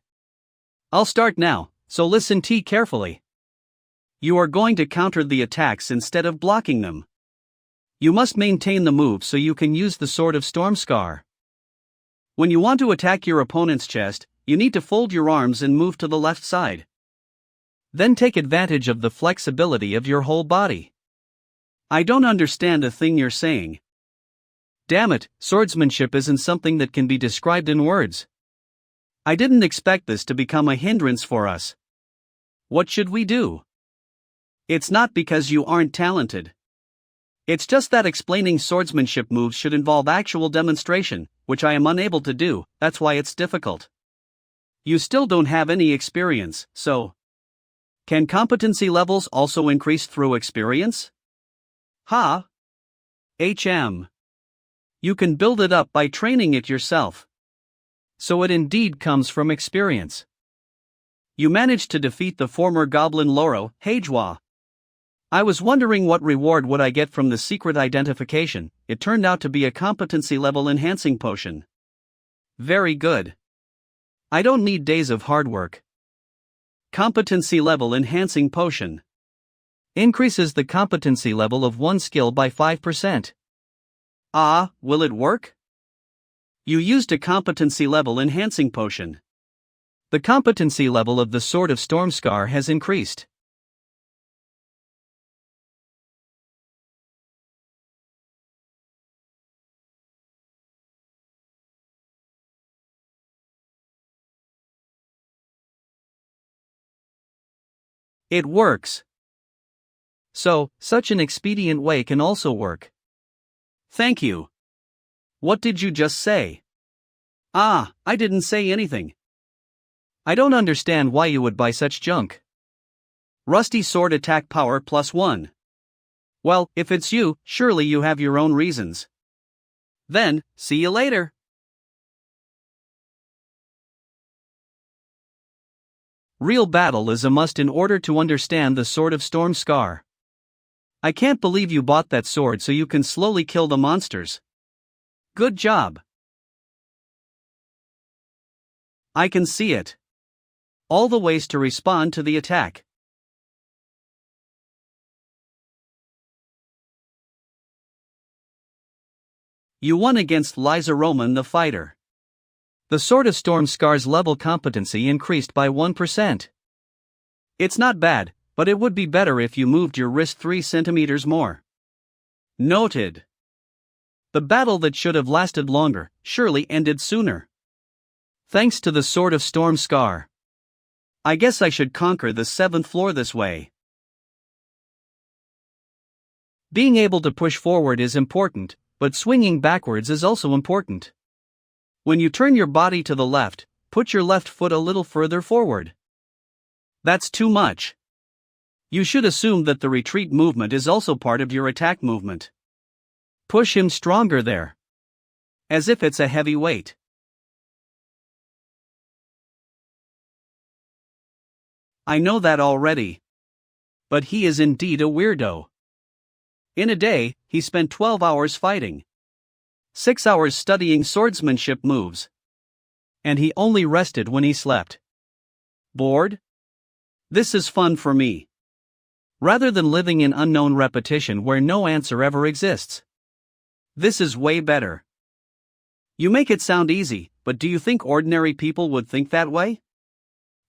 [SPEAKER 1] I'll start now, so listen carefully. You are going to counter the attacks instead of blocking them. You must maintain the move so you can use the Sword of Storm Scar. When you want to attack your opponent's chest, you need to fold your arms and move to the left side. Then take advantage of the flexibility of your whole body. I don't understand a thing you're saying. Damn it, swordsmanship isn't something that can be described in words. I didn't expect this to become a hindrance for us. What should we do? It's not because you aren't talented. It's just that explaining swordsmanship moves should involve actual demonstration, which I am unable to do, that's why it's difficult. You still don't have any experience, so. Can competency levels also increase through experience? HM. You can build it up by training it yourself. So it indeed comes from experience. You managed to defeat the former goblin Loro, Hajwa. I was wondering what reward would I get from the secret identification. It turned out to be a competency level enhancing potion. Very good. I don't need days of hard work. Competency level enhancing potion. Increases the competency level of one skill by 5%. Will it work? You used a competency level enhancing potion. The competency level of the Sword of Storm Scar has increased. It works. So, such an expedient way can also work. Thank you. What did you just say? I didn't say anything. I don't understand why you would buy such junk. Rusty sword attack power +1. Well, if it's you, surely you have your own reasons. Then, see you later. Real battle is a must in order to understand the Sword of Storm Scar. I can't believe you bought that sword so you can slowly kill the monsters. Good job. I can see it. All the ways to respond to the attack. You won against Liza Roman the fighter. The Sword of Storm Scar's level competency increased by 1%. It's not bad, but it would be better if you moved your wrist 3 centimeters more. Noted. The battle that should have lasted longer, surely ended sooner. Thanks to the Sword of Storm scar. I guess I should conquer the 7th floor this way. Being able to push forward is important, but swinging backwards is also important. When you turn your body to the left, put your left foot a little further forward. That's too much. You should assume that the retreat movement is also part of your attack movement. Push him stronger there. As if it's a heavy weight. I know that already. But he is indeed a weirdo. In a day, he spent 12 hours fighting. 6 hours studying swordsmanship moves. And he only rested when he slept. Bored? This is fun for me. Rather than living in unknown repetition where no answer ever exists. This is way better. You make it sound easy, but do you think ordinary people would think that way?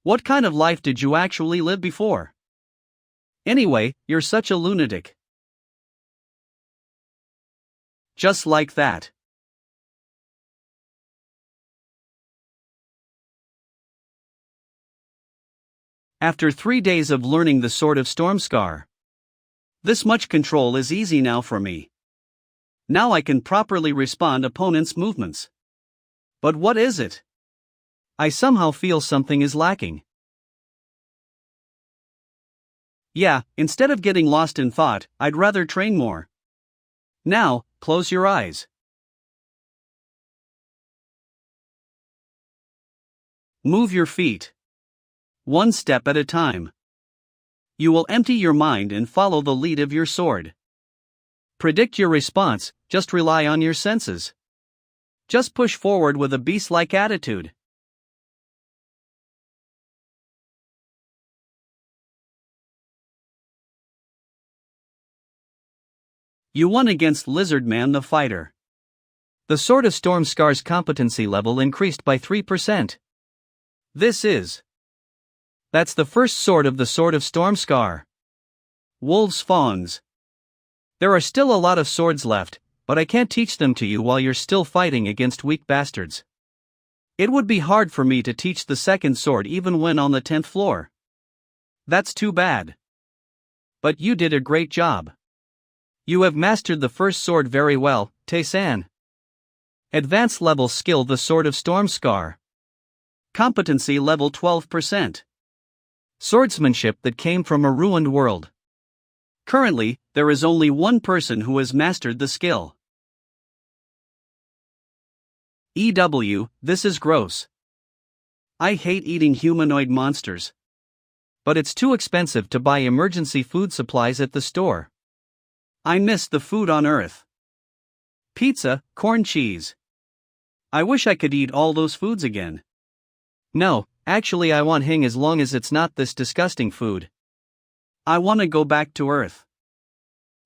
[SPEAKER 1] What kind of life did you actually live before? Anyway, you're such a lunatic. Just like that. After 3 days of learning the Sword of Storm scar. This much control is easy now for me. Now I can properly respond opponents' movements. But what is it? I somehow feel something is lacking. Yeah, instead of getting lost in thought, I'd rather train more. Now, close your eyes. Move your feet. One step at a time. You will empty your mind and follow the lead of your sword. Predict your response, just rely on your senses. Just push forward with a beast-like attitude. You won against Lizard Man the Fighter. The Sword of Storm scar's competency level increased by 3%. That's the first sword of the Sword of Storm scar. Wolves Fawns. There are still a lot of swords left, but I can't teach them to you while you're still fighting against weak bastards. It would be hard for me to teach the second sword even when on the 10th floor. That's too bad. But you did a great job. You have mastered the first sword very well, Tae-san. Advanced level skill the Sword of Storm scar. Competency level 12%. Swordsmanship that came from a ruined world. Currently, there is only one person who has mastered the skill. This is gross. I hate eating humanoid monsters. But it's too expensive to buy emergency food supplies at the store. I miss the food on Earth. Pizza, corn cheese. I wish I could eat all those foods again. No, actually I want Hing as long as it's not this disgusting food. I want to go back to Earth.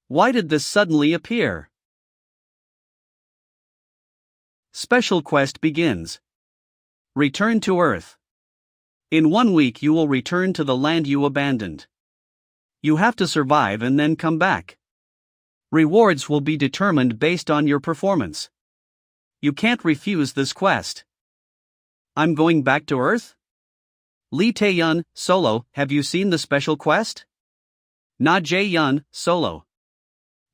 [SPEAKER 1] Why did this suddenly appear? Special quest begins. Return to Earth. In 1 week you will return to the land you abandoned. You have to survive and then come back. Rewards will be determined based on your performance. You can't refuse this quest. I'm going back to Earth? Lee Tae-yun, solo, have you seen the special quest? Na Jae-yun, solo.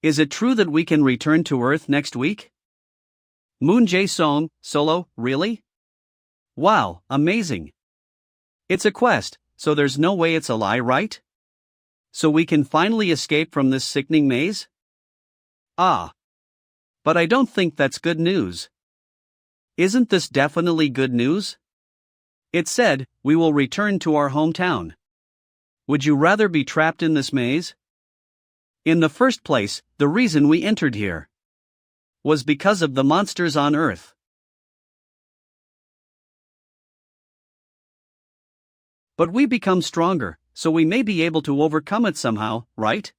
[SPEAKER 1] Is it true that we can return to Earth next week? Moon Jae-song, solo, really? Wow, amazing. It's a quest, so there's no way it's a lie, right? So we can finally escape from this sickening maze? Ah. But I don't think that's good news. Isn't this definitely good news? It said, we will return to our hometown. Would you rather be trapped in this maze? In the first place, the reason we entered here was because of the monsters on Earth. But we become stronger, so we may be able to overcome it somehow, right?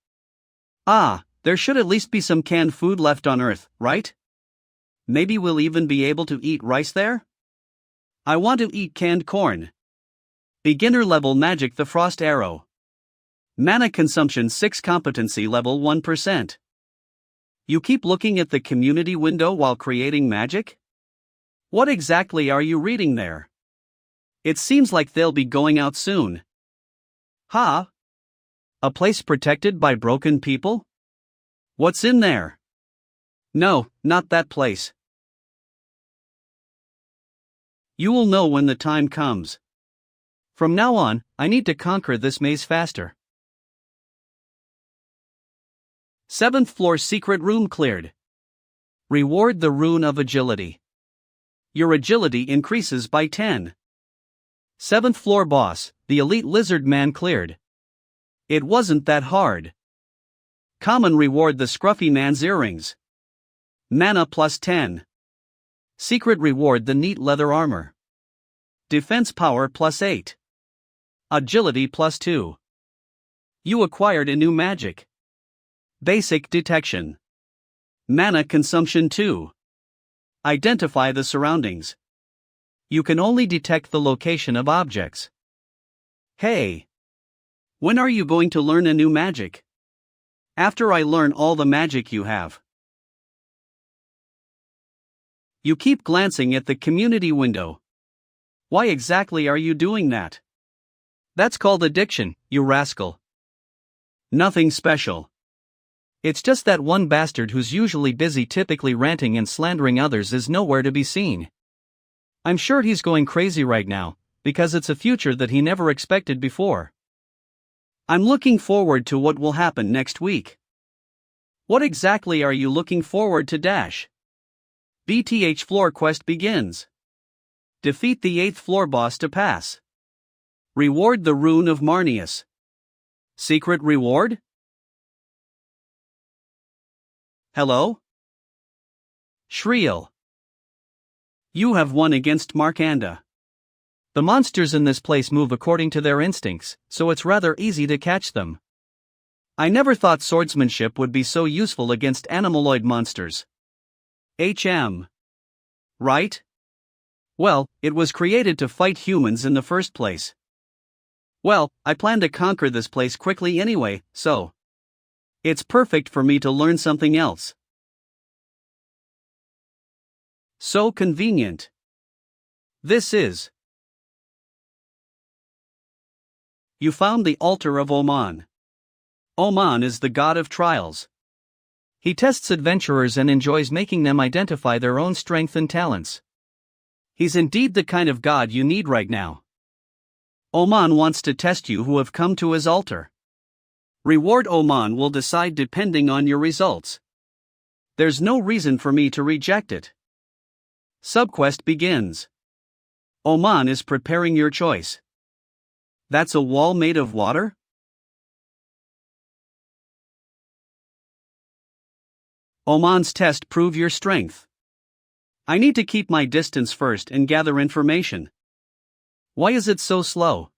[SPEAKER 1] Ah, there should at least be some canned food left on Earth, right? Maybe we'll even be able to eat rice there? I want to eat canned corn. Beginner level magic the frost arrow. Mana consumption 6 competency level 1%. You keep looking at the community window while creating magic? What exactly are you reading there? It seems like they'll be going out soon. Huh? A place protected by broken people? What's in there? No, not that place. You will know when the time comes. From now on, I need to conquer this maze faster. 7th floor secret room cleared. Reward the rune of agility. Your agility increases by 10. 7th floor boss, the elite lizard man cleared. It wasn't that hard. Common reward the scruffy man's earrings. Mana plus 10. Secret reward the neat leather armor. Defense power plus 8. Agility plus 2. You acquired a new magic. Basic detection. Mana consumption 2. Identify the surroundings. You can only detect the location of objects. Hey! When are you going to learn a new magic? After I learn all the magic you have. You keep glancing at the community window. Why exactly are you doing that? That's called addiction, you rascal. Nothing special. It's just that one bastard who's usually busy typically ranting and slandering others is nowhere to be seen. I'm sure he's going crazy right now, because it's a future that he never expected before. I'm looking forward to what will happen next week. What exactly are you looking forward to dash? BTH floor quest begins. Defeat the 8th floor boss to pass. Reward the rune of Marnius. Secret reward? Hello? Shriel. You have won against Markanda. The monsters in this place move according to their instincts, so it's rather easy to catch them. I never thought swordsmanship would be so useful against animaloid monsters. Right? Well, it was created to fight humans in the first place. Well, I plan to conquer this place quickly anyway, so it's perfect for me to learn something else. So convenient. This is. You found the altar of Oman. Oman is the god of trials. He tests adventurers and enjoys making them identify their own strength and talents. He's indeed the kind of god you need right now. Oman wants to test you who have come to his altar. Reward Oman will decide depending on your results. There's no reason for me to reject it. Subquest begins. Oman is preparing your choice. That's a wall made of water? Oman's test prove your strength. I need to keep my distance first and gather information. Why is it so slow?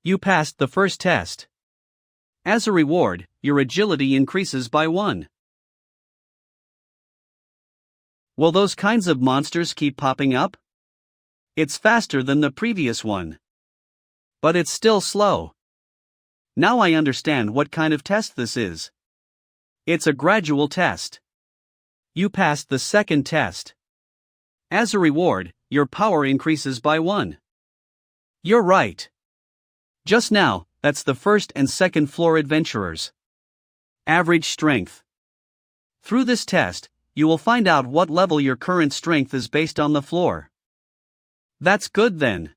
[SPEAKER 1] You passed the first test. As a reward, your agility increases by 1. Will those kinds of monsters keep popping up? It's faster than the previous one. But it's still slow. Now I understand what kind of test this is. It's a gradual test. You passed the second test. As a reward, your power increases by 1. You're right. Just now, that's the 1st and 2nd floor adventurers. Average strength. Through this test, you will find out what level your current strength is based on the floor. That's good then.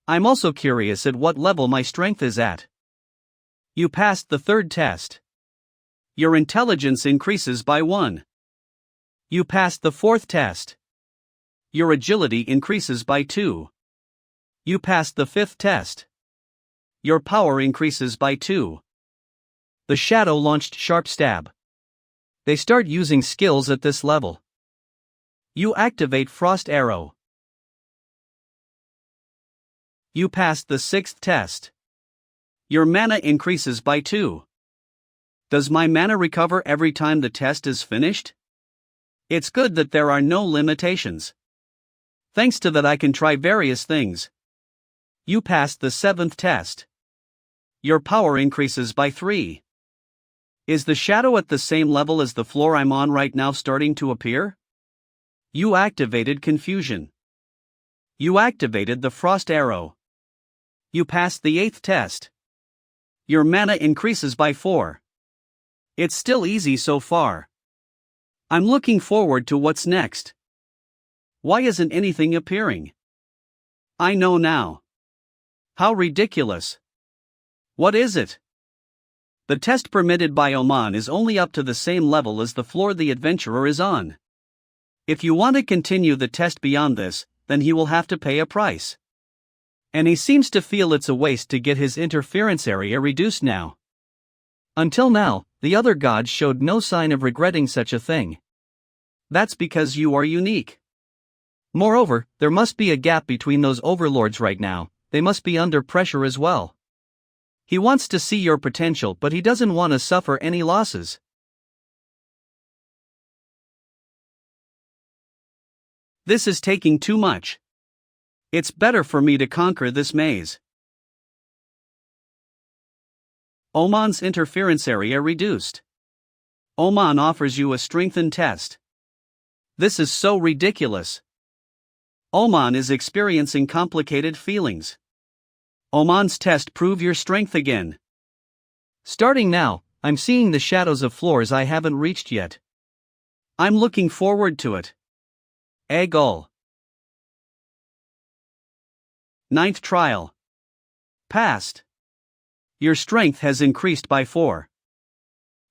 [SPEAKER 1] I'm also curious at what level my strength is at. You passed the 3rd test. Your intelligence increases by 1. You passed the 4th test. Your agility increases by 2. You passed the 5th test. Your power increases by 2. The shadow launched sharp stab. They start using skills at this level. You activate Frost Arrow. You passed the 6th test. Your mana increases by 2. Does my mana recover every time the test is finished? It's good that there are no limitations. Thanks to that I can try various things. You passed the 7th test. Your power increases by 3. Is the shadow at the same level as the floor I'm on right now starting to appear? You activated Confusion. You activated the frost arrow. You passed the 8th test. Your mana increases by 4. It's still easy so far. I'm looking forward to what's next. Why isn't anything appearing? I know now. How ridiculous. What is it? The test permitted by Oman is only up to the same level as the floor the adventurer is on. If you want to continue the test beyond this, then he will have to pay a price. And he seems to feel it's a waste to get his interference area reduced now. Until now, the other gods showed no sign of regretting such a thing. That's because you are unique. Moreover, there must be a gap between those overlords right now. They must be under pressure as well. He wants to see your potential, but he doesn't want to suffer any losses. This is taking too much. It's better for me to conquer this maze. Oman's interference area reduced. Oman offers you a strengthened test. This is so ridiculous. Oman is experiencing complicated feelings. Oman's test prove your strength again. Starting now, I'm seeing the shadows of floors I haven't reached yet. I'm looking forward to it. Egol. 9th trial. Passed. Your strength has increased by 4.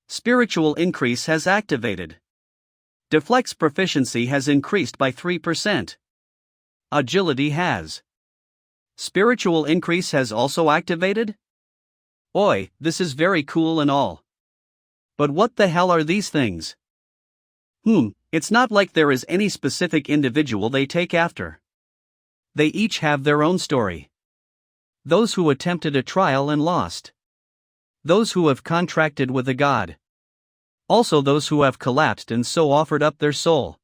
[SPEAKER 1] Spiritual increase has activated. Deflex proficiency has increased by 3%. Agility has. Spiritual increase has also activated? Oi, this is very cool and all. But what the hell are these things? It's not like there is any specific individual they take after. They each have their own story. Those who attempted a trial and lost. Those who have contracted with a god. Also those who have collapsed and so offered up their soul.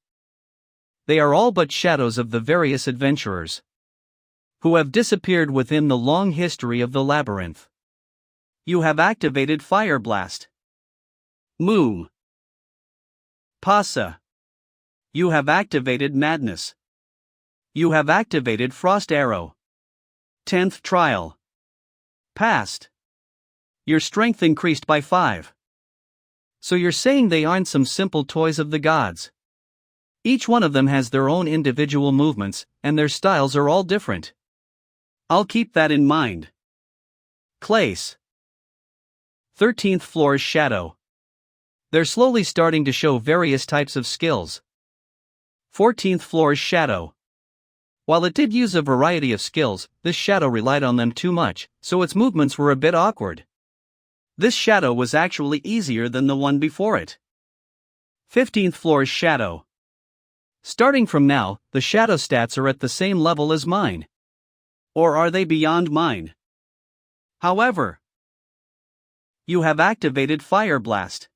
[SPEAKER 1] They are all but shadows of the various adventurers who have disappeared within the long history of the labyrinth. You have activated Fire Blast. Moo. Pasa. You have activated Madness. You have activated Frost Arrow. 10th trial. Passed. Your strength increased by 5. So you're saying they aren't some simple toys of the gods. Each one of them has their own individual movements, and their styles are all different. I'll keep that in mind. Clace. 13th floor's shadow. They're slowly starting to show various types of skills. 14th floor's shadow. While it did use a variety of skills, this shadow relied on them too much, so its movements were a bit awkward. This shadow was actually easier than the one before it. 15th floor's shadow. Starting from now, the shadow stats are at the same level as mine. Or are they beyond mine? However, you have activated Fire Blast.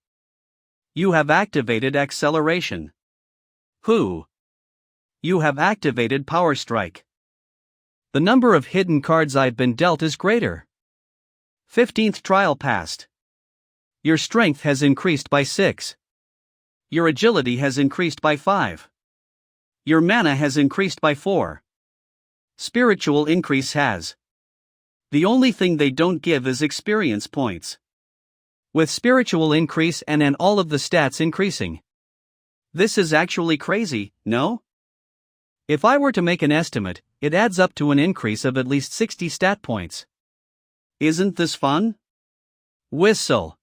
[SPEAKER 1] You have activated Acceleration. You have activated Power Strike. The number of hidden cards I've been dealt is greater. 15th trial passed. Your strength has increased by 6. Your agility has increased by 5. Your mana has increased by 4. Spiritual increase has. The only thing they don't give is experience points. With spiritual increase and all of the stats increasing. This is actually crazy, no? If I were to make an estimate, it adds up to an increase of at least 60 stat points. Isn't this fun? Whistle.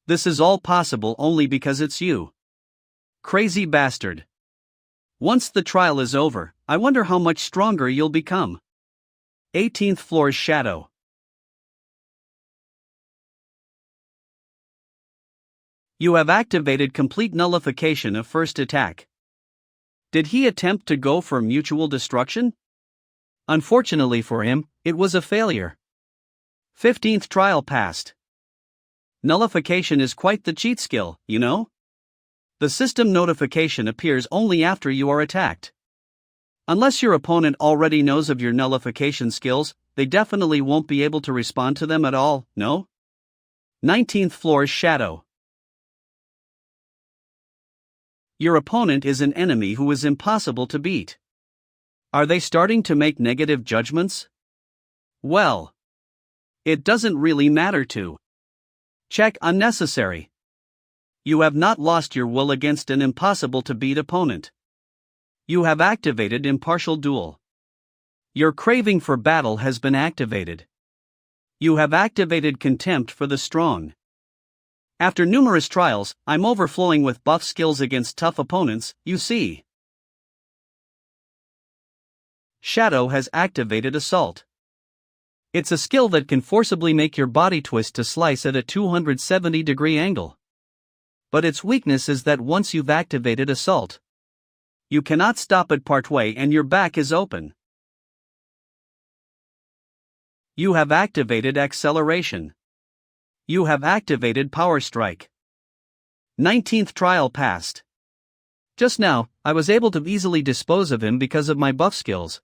[SPEAKER 1] This is all possible only because it's you. Crazy bastard. Once the trial is over, I wonder how much stronger you'll become. 18th floor's shadow. You have activated complete nullification of first attack. Did he attempt to go for mutual destruction? Unfortunately for him, it was a failure. 15th trial passed. Nullification is quite the cheat skill, you know? The system notification appears only after you are attacked. Unless your opponent already knows of your nullification skills, they definitely won't be able to respond to them at all, no? 19th floor's shadow. Your opponent is an enemy who is impossible to beat. Are they starting to make negative judgments? Well, it doesn't really matter to. Check unnecessary. You have not lost your will against an impossible to beat opponent. You have activated impartial duel. Your craving for battle has been activated. You have activated contempt for the strong. After numerous trials, I'm overflowing with buff skills against tough opponents, you see. Shadow has activated Assault. It's a skill that can forcibly make your body twist to slice at a 270-degree angle. But its weakness is that once you've activated Assault, you cannot stop it partway and your back is open. You have activated Acceleration. You have activated Power Strike. 19th trial passed. Just now, I was able to easily dispose of him because of my buff skills.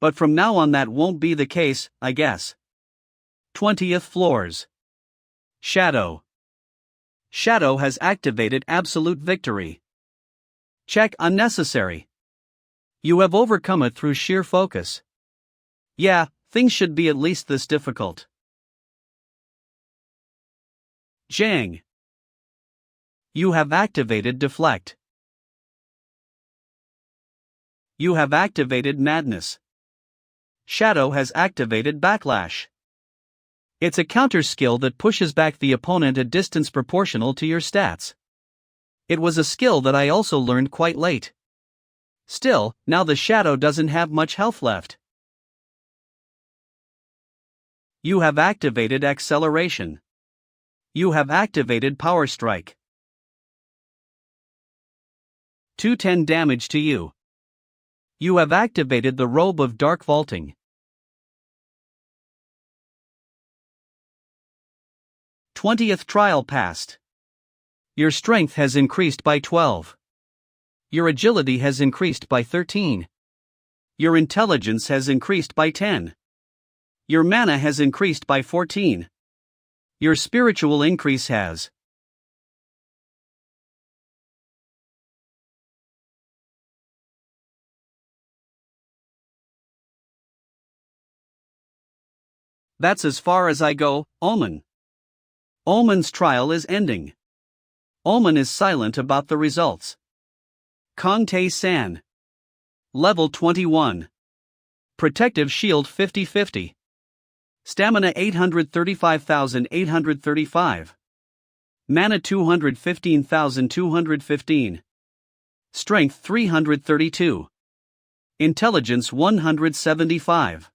[SPEAKER 1] But from now on that won't be the case, I guess. 20th floors. Shadow. Shadow has activated Absolute Victory. Check unnecessary. You have overcome it through sheer focus. Yeah, things should be at least this difficult. Jang. You have activated Deflect. You have activated Madness. Shadow has activated Backlash. It's a counter skill that pushes back the opponent a distance proportional to your stats. It was a skill that I also learned quite late. Still, now the Shadow doesn't have much health left. You have activated Acceleration. You have activated Power Strike. 210 damage to you. You have activated the Robe of Dark Vaulting. 20th trial passed. Your strength has increased by 12. Your agility has increased by 13. Your intelligence has increased by 10. Your mana has increased by 14. Your spiritual increase has. That's as far as I go, Omen. Omen's trial is ending. Omen is silent about the results. Kong Tae-san. Level 21. Protective Shield 50-50. Stamina 835,835. Mana 215,215. Strength 332. Intelligence 175.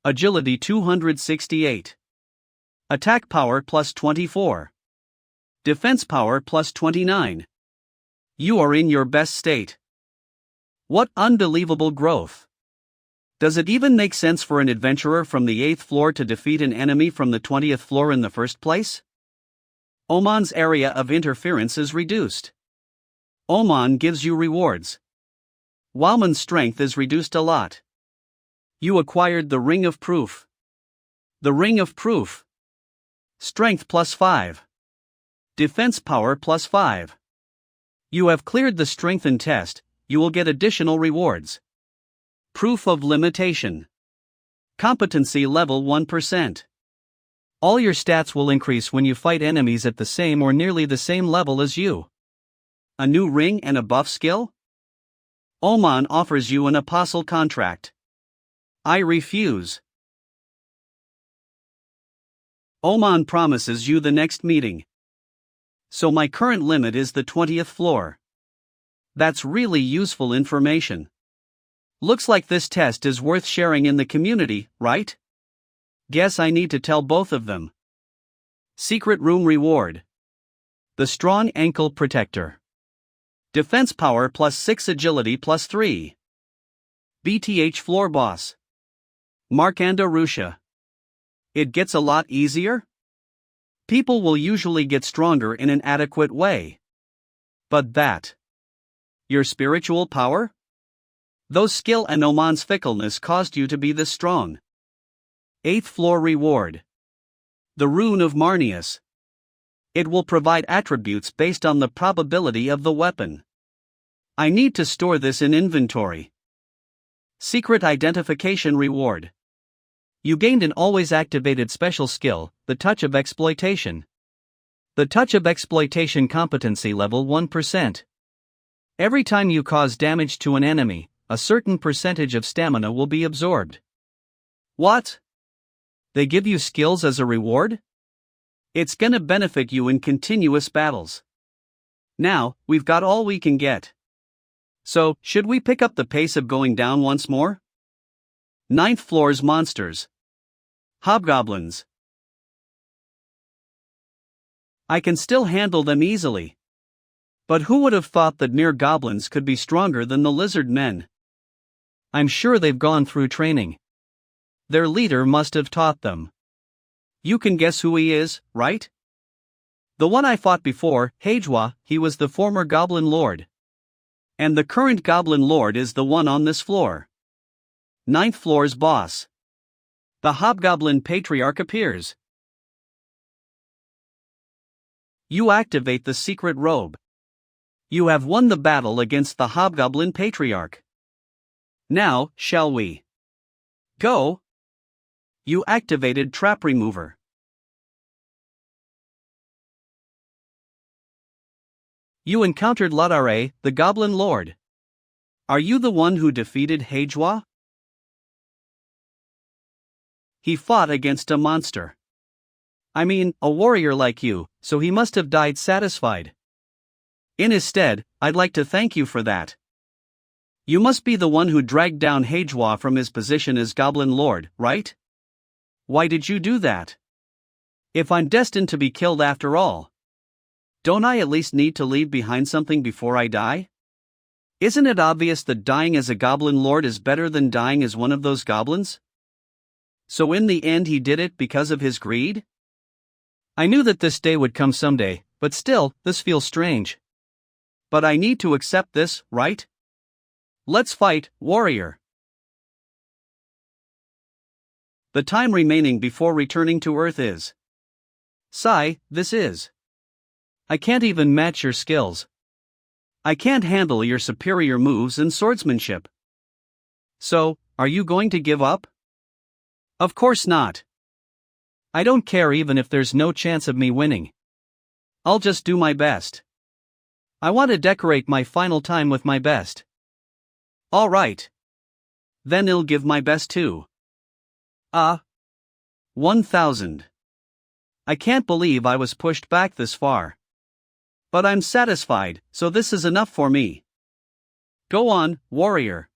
[SPEAKER 1] Agility 268. Attack power plus 24. Defense power plus 29. You are in your best state. What unbelievable growth! Does it even make sense for an adventurer from the 8th floor to defeat an enemy from the 20th floor in the first place? Oman's area of interference is reduced. Oman gives you rewards. Wowman's strength is reduced a lot. You acquired the Ring of Proof. The Ring of Proof. Strength plus 5. Defense power plus 5. You have cleared the strengthen test, you will get additional rewards. Proof of limitation. Competency level 1%. All your stats will increase when you fight enemies at the same or nearly the same level as you. A new ring and a buff skill? Oman offers you an apostle contract. I refuse. Oman promises you the next meeting. So my current limit is the 20th floor. That's really useful information. Looks like this test is worth sharing in the community, right? Guess I need to tell both of them. Secret room reward. The Strong Ankle Protector. Defense power plus 6, agility plus 3. BTH floor boss. Markanda Rusha. It gets a lot easier? People will usually get stronger in an adequate way. But that. Your spiritual power? Those skill and Oman's fickleness caused you to be this strong. 8th floor reward. The Rune of Marnius. It will provide attributes based on the probability of the weapon. I need to store this in inventory. Secret Identification Reward. You gained an always activated special skill, the Touch of Exploitation. The Touch of Exploitation competency level 1%. Every time you cause damage to an enemy, a certain percentage of stamina will be absorbed. What? They give you skills as a reward? It's gonna benefit you in continuous battles. Now, we've got all we can get. So, should we pick up the pace of going down once more? 9th floor's monsters. Hobgoblins. I can still handle them easily. But who would have thought that near goblins could be stronger than the lizard men? I'm sure they've gone through training. Their leader must have taught them. You can guess who he is, right? The one I fought before, Hejwa, he was the former Goblin Lord. And the current Goblin Lord is the one on this floor. 9th floor's boss. The Hobgoblin Patriarch appears. You activate the secret robe. You have won the battle against the Hobgoblin Patriarch. Now, shall we go? You activated Trap Remover. You encountered Ladare, the Goblin Lord. Are you the one who defeated Hejwa? He fought against a monster. I mean, a warrior like you, so he must have died satisfied. In his stead, I'd like to thank you for that. You must be the one who dragged down Hejwa from his position as Goblin Lord, right? Why did you do that? If I'm destined to be killed after all, don't I at least need to leave behind something before I die? Isn't it obvious that dying as a Goblin Lord is better than dying as one of those goblins? So in the end he did it because of his greed? I knew that this day would come someday, but still, this feels strange. But I need to accept this, right? Let's fight, warrior. The time remaining before returning to Earth is. Sigh, this is. I can't even match your skills. I can't handle your superior moves and swordsmanship. So, are you going to give up? Of course not. I don't care even if there's no chance of me winning. I'll just do my best. I want to decorate my final time with my best. All right. Then I'll give my best too. 1,000. I can't believe I was pushed back this far. But I'm satisfied, so this is enough for me. Go on, warrior.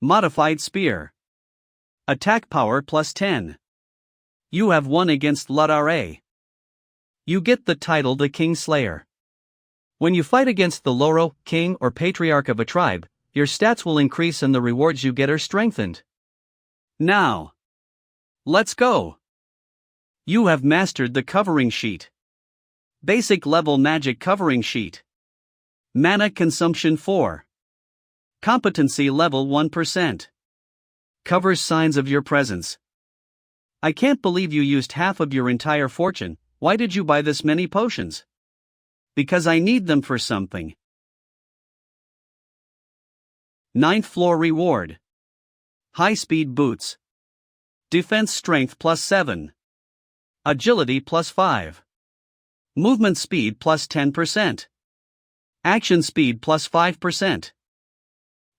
[SPEAKER 1] Modified spear. Attack power plus 10. You have won against Ladare. You get the title the King Slayer. When you fight against the Loro, King or Patriarch of a tribe, your stats will increase and the rewards you get are strengthened. Now, let's go. You have mastered the covering sheet. Basic level magic covering sheet. Mana consumption 4. Competency level 1%. Covers signs of your presence. I can't believe you used half of your entire fortune. Why did you buy this many potions? Because I need them for something. 9th floor reward. High speed boots. Defense strength plus 7. Agility plus 5. Movement speed plus 10%. Action speed plus 5%.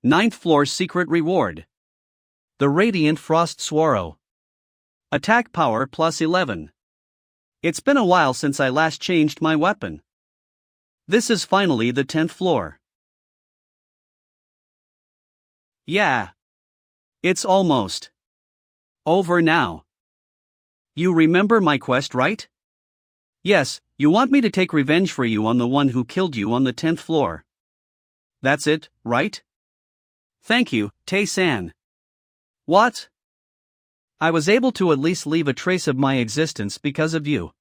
[SPEAKER 1] 9th floor secret reward. The Radiant Frost Swallow. Attack power plus 11. It's been a while since I last changed my weapon. This is finally the 10th floor. Yeah. It's almost over now. You remember my quest, right? Yes, you want me to take revenge for you on the one who killed you on the 10th floor. That's it, right? Thank you, Tae-san. What? I was able to at least leave a trace of my existence because of you.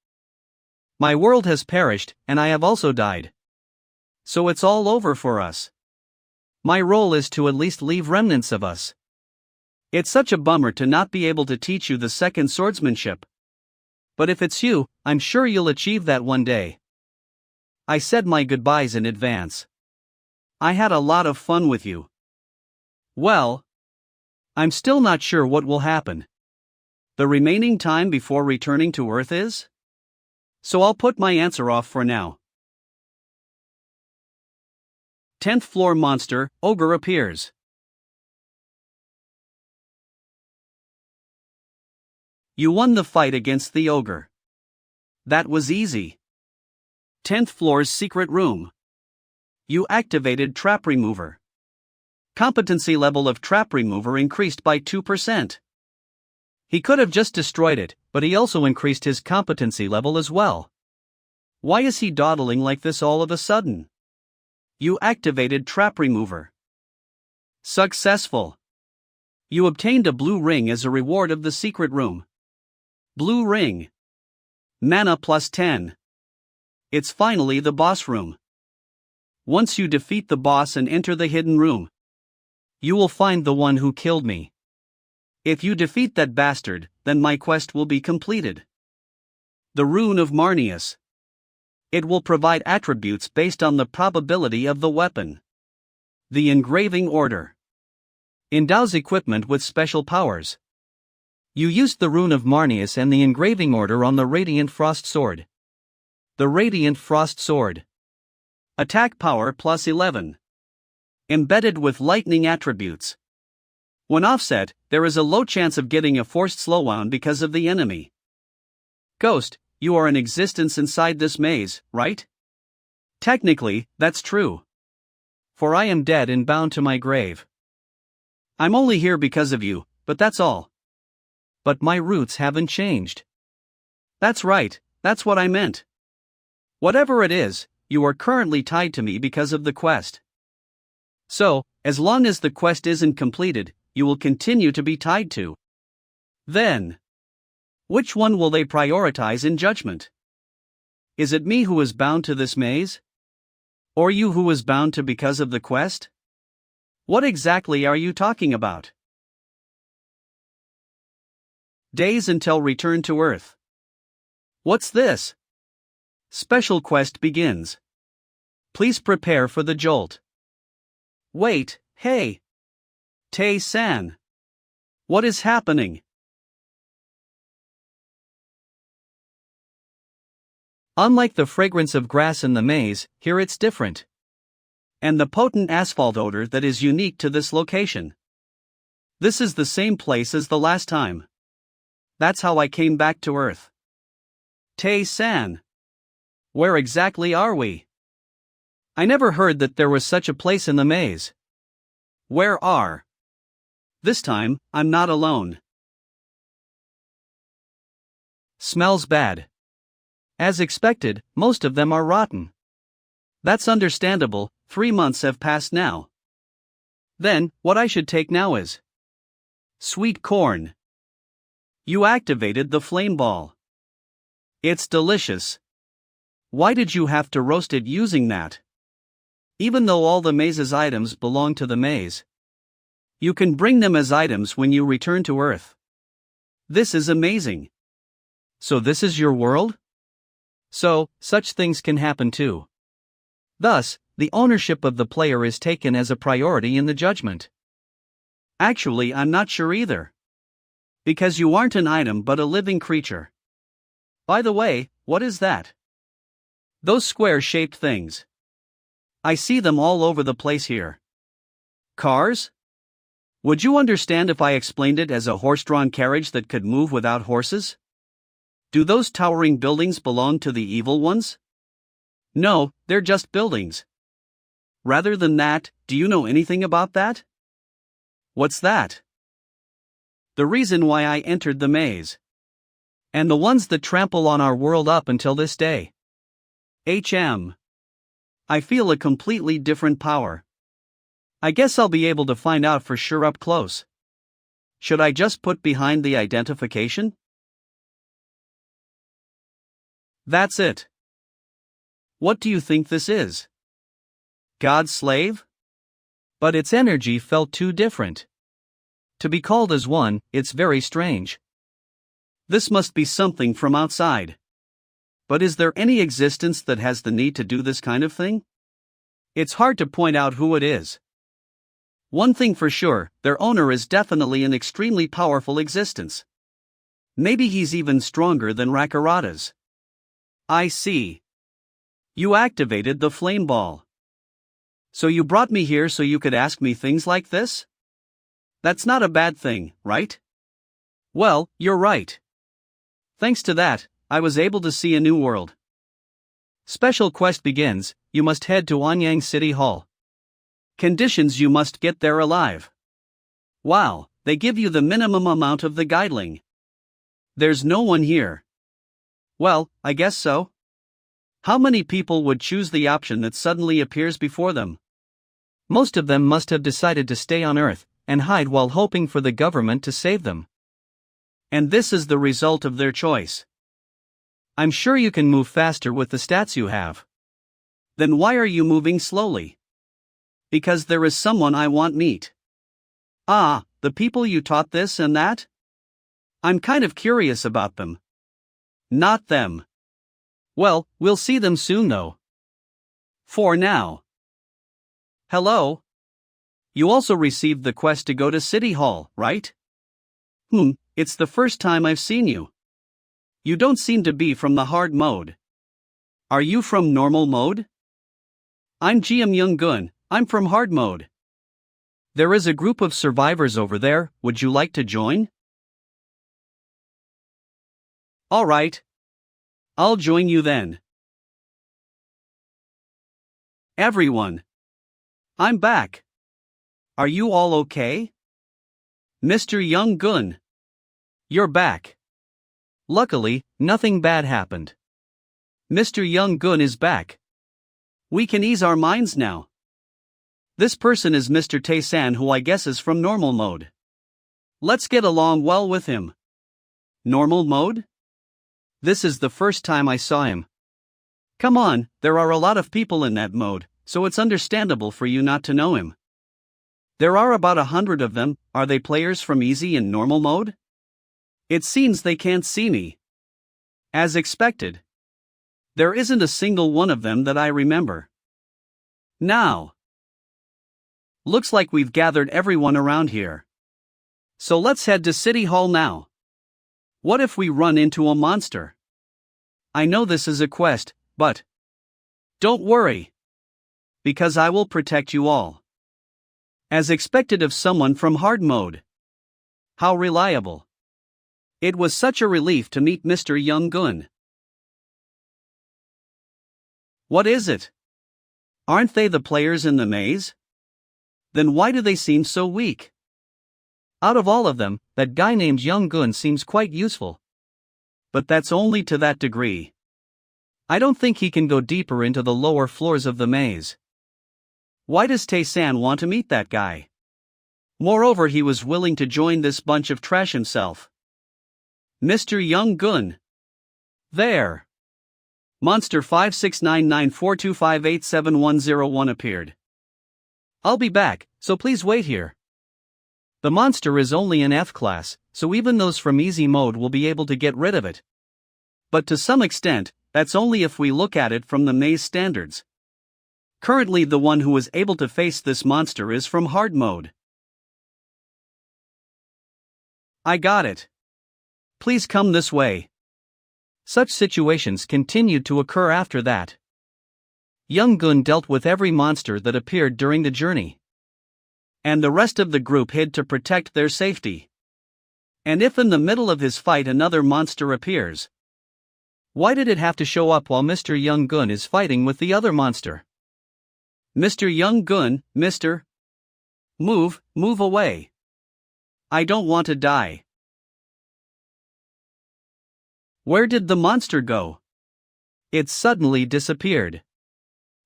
[SPEAKER 1] My world has perished, and I have also died. So it's all over for us. My role is to at least leave remnants of us. It's such a bummer to not be able to teach you the second swordsmanship. But if it's you, I'm sure you'll achieve that one day. I said my goodbyes in advance. I had a lot of fun with you. Well, I'm still not sure what will happen. The remaining time before returning to Earth is? So I'll put my answer off for now. 10th floor monster, ogre appears. You won the fight against the ogre. That was easy. 10th floor's secret room. You activated trap remover. Competency level of trap remover increased by 2%. He could have just destroyed it, but he also increased his competency level as well. Why is he dawdling like this all of a sudden? You activated trap remover. Successful. You obtained a blue ring as a reward of the secret room. Blue ring. Mana plus 10. It's finally the boss room. Once you defeat the boss and enter the hidden room, you will find the one who killed me. If you defeat that bastard, then my quest will be completed. The Rune of Marnius. It will provide attributes based on the probability of the weapon. The Engraving Order. Endows equipment with special powers. You used the Rune of Marnius and the Engraving Order on the Radiant Frost Sword. The Radiant Frost Sword. Attack power plus 11. Embedded with lightning attributes. When offset, there is a low chance of getting a forced slowdown because of the enemy. Ghost, you are in existence inside this maze, right? Technically, that's true. For I am dead and bound to my grave. I'm only here because of you, but that's all. But my roots haven't changed. That's right, that's what I meant. Whatever it is, you are currently tied to me because of the quest. So, as long as the quest isn't completed, you will continue to be tied to. Then, which one will they prioritize in judgment? Is it me who is bound to this maze? Or you who is bound to because of the quest? What exactly are you talking about? Days until return to Earth. What's this? Special quest begins. Please prepare for the jolt. Wait, hey. Tae-san. What is happening? Unlike the fragrance of grass in the maze, here it's different. And the potent asphalt odor that is unique to this location. This is the same place as the last time. That's how I came back to Earth. Tae-san. Where exactly are we? I never heard that there was such a place in the maze. Where are? This time, I'm not alone. Smells bad. As expected, most of them are rotten. That's understandable, 3 months have passed now. Then, what I should take now is sweet corn. You activated the flame ball. It's delicious. Why did you have to roast it using that? Even though all the maze's items belong to the maze, you can bring them as items when you return to Earth. This is amazing. So this is your world? So, such things can happen too. Thus, the ownership of the player is taken as a priority in the judgment. Actually, I'm not sure either. Because you aren't an item but a living creature. By the way, what is that? Those square-shaped things. I see them all over the place here. Cars? Would you understand if I explained it as a horse-drawn carriage that could move without horses? Do those towering buildings belong to the evil ones? No, they're just buildings. Rather than that, do you know anything about that? What's that? The reason why I entered the maze. And the ones that trample on our world up until this day. I feel a completely different power. I guess I'll be able to find out for sure up close. Should I just put behind the identification? That's it. What do you think this is? God's slave? But its energy felt too different. To be called as one, it's very strange. This must be something from outside. But is there any existence that has the need to do this kind of thing? It's hard to point out who it is. One thing for sure, their owner is definitely an extremely powerful existence. Maybe he's even stronger than Rakarata's. I see. You activated the flame ball. So you brought me here so you could ask me things like this? That's not a bad thing, right? Well, you're right. Thanks to that, I was able to see a new world. Special quest begins. You must head to Anyang City Hall. Conditions: you must get there alive. Wow, they give you the minimum amount of the guideling. There's no one here. Well, I guess so. How many people would choose the option that suddenly appears before them? Most of them must have decided to stay on Earth and hide while hoping for the government to save them. And this is the result of their choice. I'm sure you can move faster with the stats you have. Then why are you moving slowly? Because there is someone I want meet. Ah, the people you taught this and that? I'm kind of curious about them. Not them. Well, we'll see them soon though. For now. Hello? You also received the quest to go to City Hall, right? It's the first time I've seen you. You don't seem to be from the hard mode. Are you from normal mode? I'm GM Young-gun, I'm from hard mode. There is a group of survivors over there, would you like to join? Alright. I'll join you then. Everyone. I'm back. Are you all okay? Mr. Young-gun. You're back. Luckily, nothing bad happened. Mr. Young-gun is back. We can ease our minds now. This person is Mr. Tae-san, who I guess is from normal mode. Let's get along well with him. Normal mode? This is the first time I saw him. Come on, there are a lot of people in that mode, so it's understandable for you not to know him. There are about 100 of them. Are they players from easy and normal mode? It seems they can't see me. As expected. There isn't a single one of them that I remember. Now. Looks like we've gathered everyone around here. So let's head to City Hall now. What if we run into a monster? I know this is a quest, but don't worry. Because I will protect you all. As expected of someone from hard mode. How reliable. It was such a relief to meet Mr. Young-gun. What is it? Aren't they the players in the maze? Then why do they seem so weak? Out of all of them, that guy named Young-gun seems quite useful. But that's only to that degree. I don't think he can go deeper into the lower floors of the maze. Why does Tae-san want to meet that guy? Moreover, he was willing to join this bunch of trash himself. Mr. Young-gun. There. Monster 569942587101 appeared. I'll be back, so please wait here. The monster is only in F class, so even those from easy mode will be able to get rid of it. But to some extent, that's only if we look at it from the maze standards. Currently, the one who is able to face this monster is from hard mode. I got it. Please come this way. Such situations continued to occur after that. Young-gun dealt with every monster that appeared during the journey. And the rest of the group hid to protect their safety. And if in the middle of his fight another monster appears, why did it have to show up while Mr. Young-gun is fighting with the other monster? Mr. Young-gun, Mr. Move away. I don't want to die. Where did the monster go? It suddenly disappeared.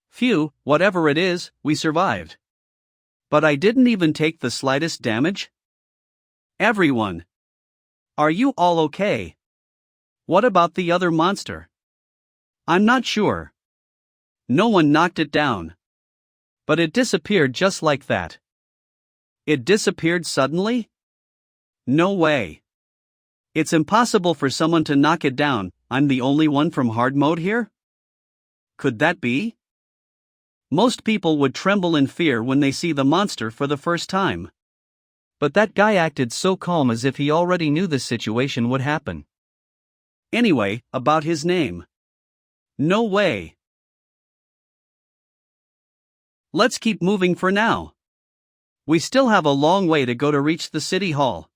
[SPEAKER 1] Phew, whatever it is, we survived. But I didn't even take the slightest damage? Everyone. Are you all okay? What about the other monster? I'm not sure. No one knocked it down. But it disappeared just like that. It disappeared suddenly? No way. It's impossible for someone to knock it down. I'm the only one from hard mode here? Could that be? Most people would tremble in fear when they see the monster for the first time.
[SPEAKER 2] But that guy acted so calm as if he already knew this situation would happen.
[SPEAKER 1] Anyway, about his name. No way. Let's keep moving for now. We still have a long way to go to reach the city hall.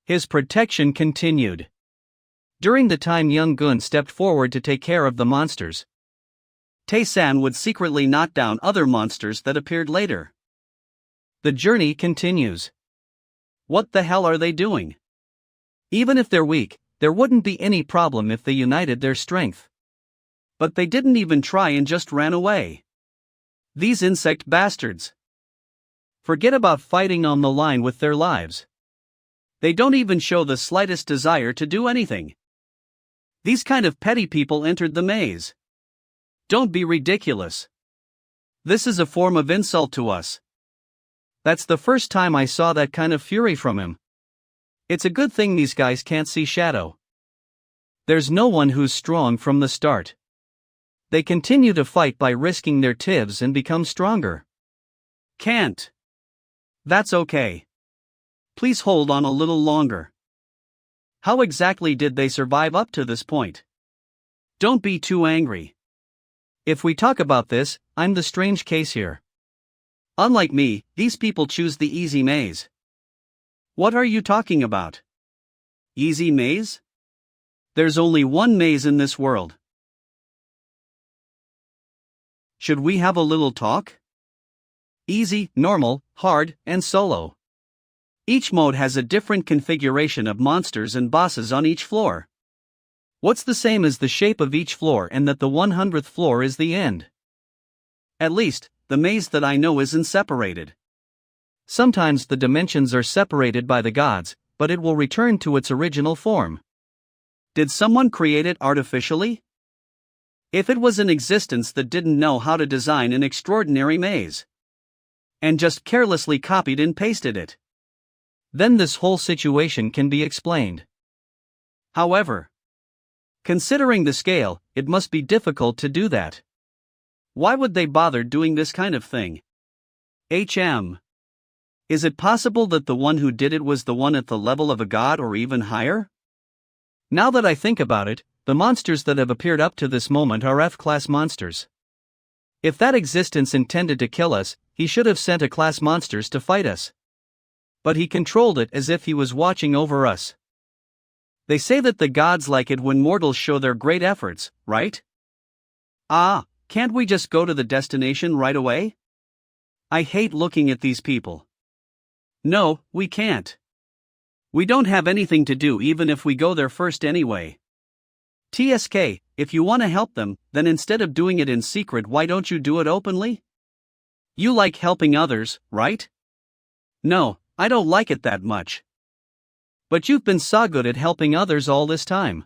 [SPEAKER 2] His protection continued. During the time young Gun stepped forward to take care of the monsters,
[SPEAKER 1] Tae-san would secretly knock down other monsters that appeared later.
[SPEAKER 2] The journey continues.
[SPEAKER 1] What the hell are they doing?
[SPEAKER 2] Even if they're weak, there wouldn't be any problem if they united their strength.
[SPEAKER 1] But they didn't even try and just ran away. These insect bastards.
[SPEAKER 2] Forget about fighting on the line with their lives.
[SPEAKER 1] They don't even show the slightest desire to do anything. These kind of petty people entered the maze. Don't be ridiculous. This is a form of insult to us.
[SPEAKER 2] That's the first time I saw that kind of fury from him. It's a good thing these guys can't see shadow. There's no one who's strong from the start. They continue to fight by risking their tivs and become stronger.
[SPEAKER 1] Can't. That's okay. Please hold on a little longer. How exactly did they survive up to this point? Don't be too angry.
[SPEAKER 2] If we talk about this, I'm the strange case here.
[SPEAKER 1] Unlike me, these people choose the easy maze. What are you talking about? Easy maze? There's only one maze in this world. Should we have a little talk? Easy, normal, hard, and solo. Each mode has a different configuration of monsters and bosses on each floor.
[SPEAKER 2] What's the same as the shape of each floor and that the 100th floor is the end?
[SPEAKER 1] At least, the maze that I know isn't separated.
[SPEAKER 2] Sometimes the dimensions are separated by the gods, but it will return to its original form.
[SPEAKER 1] Did someone create it artificially? If it was in existence that didn't know how to design an extraordinary maze, and just carelessly copied and pasted it,
[SPEAKER 2] then this whole situation can be explained.
[SPEAKER 1] However, considering the scale, it must be difficult to do that. Why would they bother doing this kind of thing? Is it possible that the one who did it was the one at the level of a god or even higher?
[SPEAKER 2] Now that I think about it, the monsters that have appeared up to this moment are F-class monsters. If that existence intended to kill us, he should have sent A-class monsters to fight us. But he controlled it as if he was watching over us. They say that the gods like it when mortals show their great efforts, right? Can't we just go to the destination right away? I hate looking at these people. No, we can't. We don't have anything to do even if we go there first anyway. TSK, if you want to help them, then instead of doing it in secret, why don't you do it openly? You like helping others, right? No, I don't like it that much. But you've been so good at helping others all this time.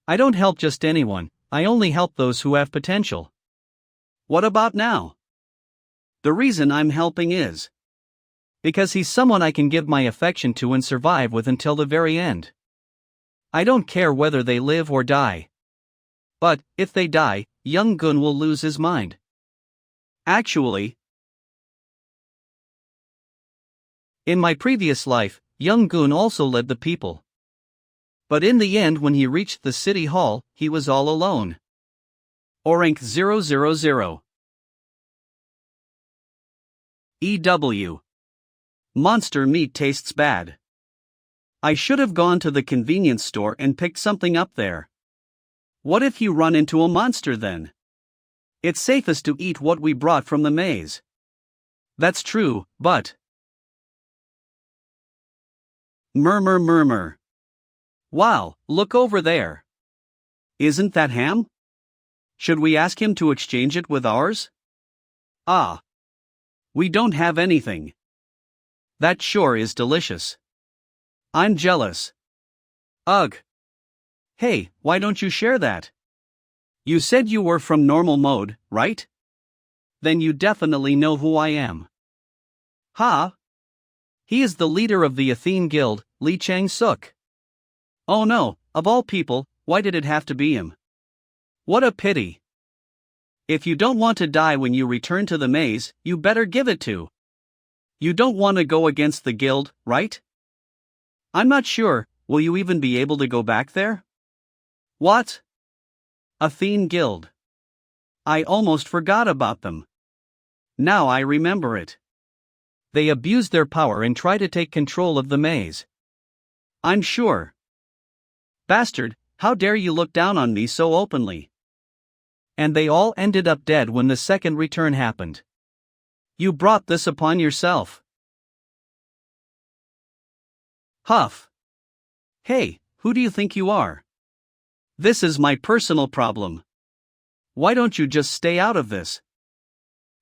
[SPEAKER 2] I don't help just anyone, I only help those who have potential.
[SPEAKER 1] What about now? The reason I'm helping is
[SPEAKER 2] because he's someone I can give my affection to and survive with until the very end. I don't care whether they live or die. But, if they die, young Gun will lose his mind.
[SPEAKER 1] Actually,
[SPEAKER 2] in my previous life, young Gun also led the people. But in the end, when he reached the city hall, he was all alone.
[SPEAKER 1] Rank 000. EW. Monster meat tastes bad. I should have gone to the convenience store and picked something up there. What if you run into a monster then? It's safest to eat what we brought from the maze. That's true, but... Murmur. Wow, look over there. Isn't that ham? Should we ask him to exchange it with ours? We don't have anything. That sure is delicious. I'm jealous. Ugh. Hey, why don't you share that? You said you were from normal mode, right? Then you definitely know who I am. He is the leader of the Athene Guild, Lee Chang-suk. Oh no, of all people, why did it have to be him? What a pity. If you don't want to die when you return to the maze, you better give it to. You don't want to go against the guild, right? I'm not sure, will you even be able to go back there? What? Athene Guild. I almost forgot about them. Now I remember it.
[SPEAKER 2] They abuse their power and try to take control of the maze.
[SPEAKER 1] I'm sure. Bastard, how dare you look down on me so openly?
[SPEAKER 2] And they all ended up dead when the second return happened.
[SPEAKER 1] You brought this upon yourself. Huff. Hey, who do you think you are? This is my personal problem. Why don't you just stay out of this?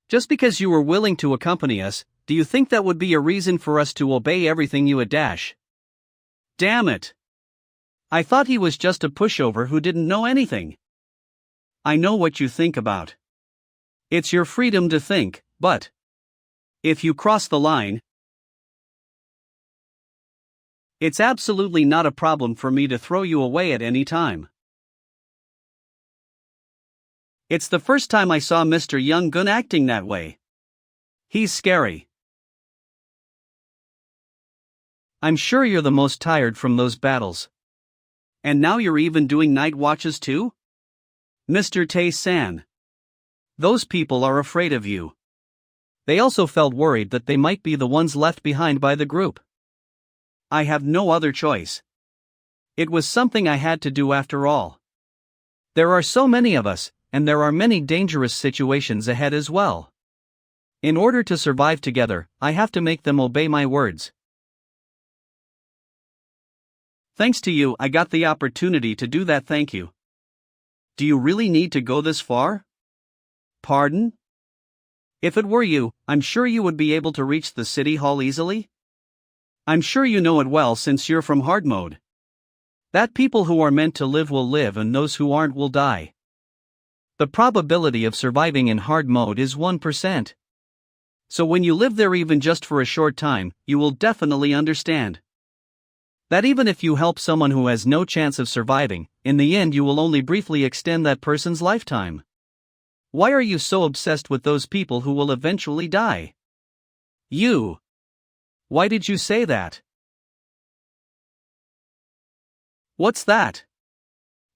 [SPEAKER 1] Just because you were willing to accompany us, do you think that would be a reason for us to obey everything you would dash? Damn it. I thought he was just a pushover who didn't know anything. I know what you think about. It's your freedom to think, but if you cross the line, it's absolutely not a problem for me to throw you away at any time. It's the first time I saw Mr. Young Gun acting that way. He's scary.
[SPEAKER 2] I'm sure you're the most tired from those battles.
[SPEAKER 1] And now you're even doing night watches too? Mr. Tae-san. Those people are afraid of you.
[SPEAKER 2] They also felt worried that they might be the ones left behind by the group.
[SPEAKER 1] I have no other choice. It was something I had to do after all.
[SPEAKER 2] There are so many of us, and there are many dangerous situations ahead as well. In order to survive together, I have to make them obey my words.
[SPEAKER 1] Thanks to you, I got the opportunity to do that. Thank you. Do you really need to go this far? Pardon? If it were you, I'm sure you would be able to reach the city hall easily. I'm sure you know it well since you're from hard mode. That people who are meant to live will live and those who aren't will die. The probability of surviving in hard mode is 1%. So when you live there even just for a short time, you will definitely understand that even if you help someone who has no chance of surviving, in the end you will only briefly extend that person's lifetime. Why are you so obsessed with those people who will eventually die? You. Why did you say that? What's that?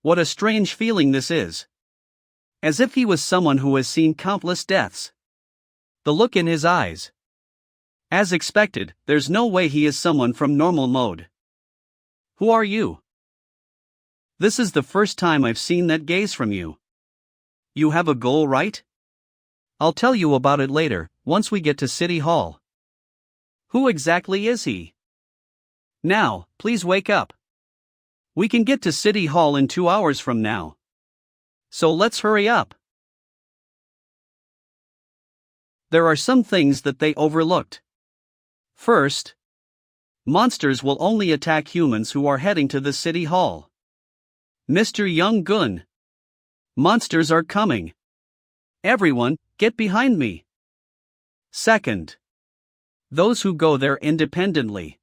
[SPEAKER 1] What a strange feeling this is. As if he was someone who has seen countless deaths. The look in his eyes. As expected, there's no way he is someone from normal mode. Who are you? This is the first time I've seen that gaze from you. You have a goal, right?
[SPEAKER 2] I'll tell you about it later, once we get to City Hall.
[SPEAKER 1] Who exactly is he? Now, please wake up. We can get to City Hall in 2 hours from now. So let's hurry up. There are some things that they overlooked. First, monsters will only attack humans who are heading to the City Hall. Mr. Young Gun. Monsters are coming. Everyone, get behind me. Second, those who go there independently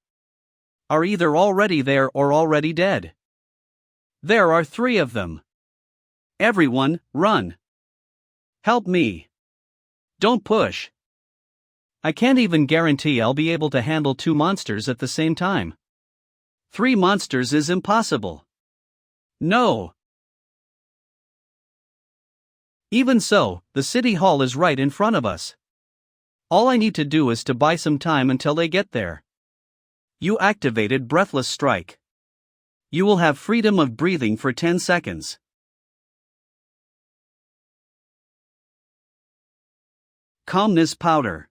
[SPEAKER 1] are either already there or already dead. There are 3 of them. Everyone, run. Help me. Don't push.
[SPEAKER 2] I can't even guarantee I'll be able to handle 2 monsters at the same time.
[SPEAKER 1] 3 monsters is impossible. No.
[SPEAKER 2] Even so, the City Hall is right in front of us. All I need to do is to buy some time until they get there.
[SPEAKER 1] You activated Breathless Strike. You will have freedom of breathing for 10 seconds. Calmness Powder.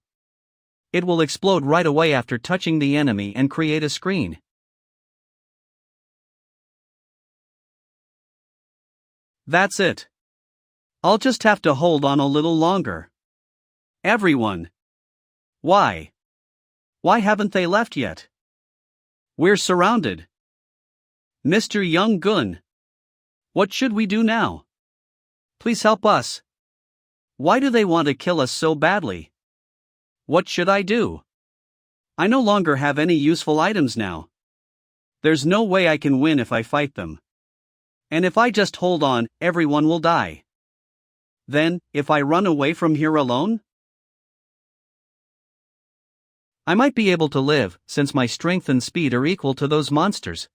[SPEAKER 2] It will explode right away after touching the enemy and create a screen.
[SPEAKER 1] That's it. I'll just have to hold on a little longer. Everyone. Why? Why haven't they left yet? We're surrounded. Mr. Young Gun. What should we do now? Please help us. Why do they want to kill us so badly? What should I do? I no longer have any useful items now. There's no way I can win if I fight them. And if I just hold on, everyone will die. Then, if I run away from here alone?
[SPEAKER 2] I might be able to live, since my strength and speed are equal to those monsters.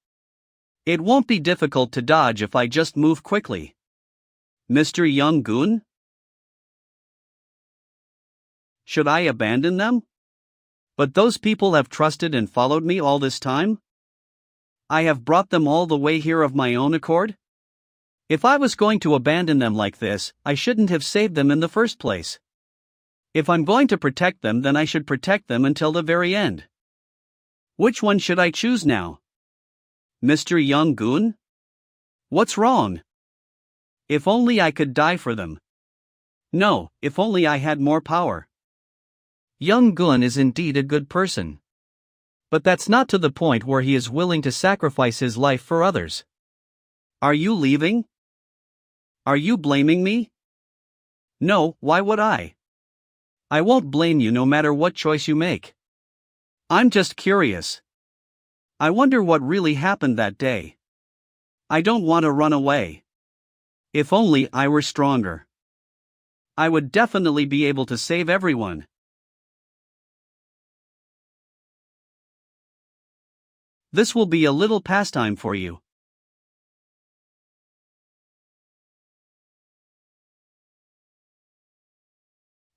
[SPEAKER 1] It won't be difficult to dodge if I just move quickly. Mr. Young-gun? Should I abandon them? But those people have trusted and followed me all this time? I have brought them all the way here of my own accord? If I was going to abandon them like this, I shouldn't have saved them in the first place. If I'm going to protect them, then I should protect them until the very end. Which one should I choose now? Mr. Young-gun? What's wrong? If only I could die for them. No, if only I had more power.
[SPEAKER 2] Young-gun is indeed a good person. But that's not to the point where he is willing to sacrifice his life for others.
[SPEAKER 1] Are you leaving? Are you blaming me? No, why would I? I won't blame you no matter what choice you make. I'm just curious. I wonder what really happened that day. I don't want to run away. If only I were stronger. I would definitely be able to save everyone. This will be a little pastime for you.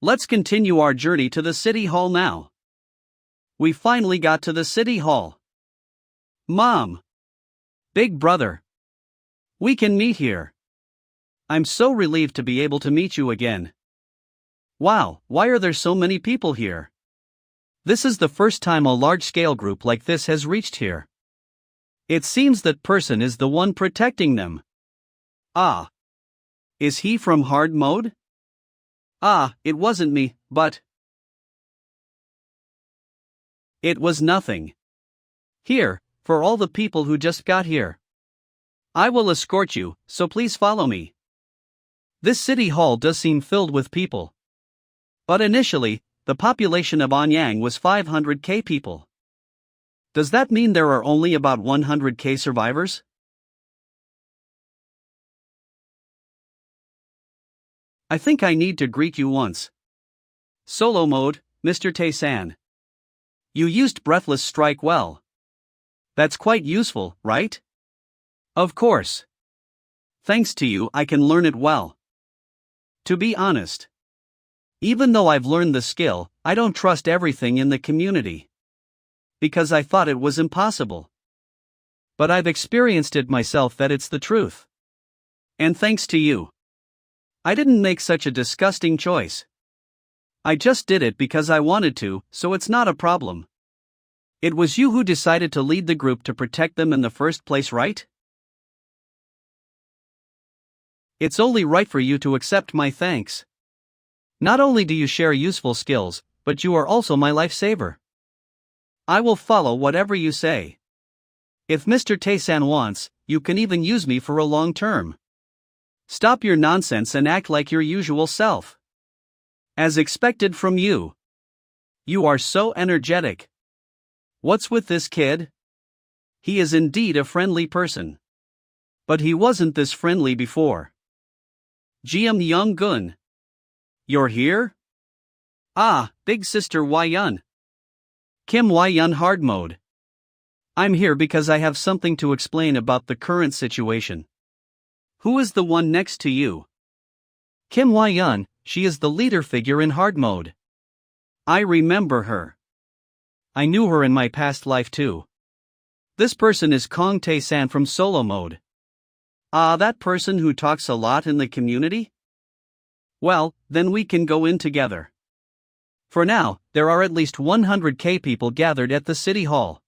[SPEAKER 1] Let's continue our journey to the city hall now. We finally got to the city hall. Mom! Big brother! We can meet here. I'm so relieved to be able to meet you again. Wow, why are there so many people here? This is the first time a large-scale group like this has reached here. It seems that person is the one protecting them. Ah. Is he from hard mode? Ah, it wasn't me, but... It was nothing. Here, for all the people who just got here. I will escort you, so please follow me. This city hall does seem filled with people. But initially, the population of Anyang was 500k people. Does that mean there are only about 100k survivors? I think I need to greet you once. Solo mode, Mr. Tae-san. You used Breathless Strike well. That's quite useful, right? Of course. Thanks to you, I can learn it well. To be honest, even though I've learned the skill, I don't trust everything in the community. Because I thought it was impossible. But I've experienced it myself that it's the truth. And thanks to you. I didn't make such a disgusting choice. I just did it because I wanted to, so it's not a problem. It was you who decided to lead the group to protect them in the first place, right? It's only right for you to accept my thanks. Not only do you share useful skills, but you are also my lifesaver. I will follow whatever you say. If Mr. Tae-san wants, you can even use me for a long term. Stop your nonsense and act like your usual self. As expected from you. You are so energetic. What's with this kid? He is indeed a friendly person. But he wasn't this friendly before. GM Young-gun. You're here? Ah, big sister Wai-yun. Kim Wai-yun hard mode. I'm here because I have something to explain about the current situation. Who is the one next to you?
[SPEAKER 2] Kim Wai-yun, she is the leader figure in hard mode.
[SPEAKER 1] I remember her.
[SPEAKER 2] I knew her in my past life too.
[SPEAKER 1] This person is Kong Tae-san from solo mode. Ah, that person who talks a lot in the community? Well, then we can go in together. For now, there are at least 100k people gathered at the city hall.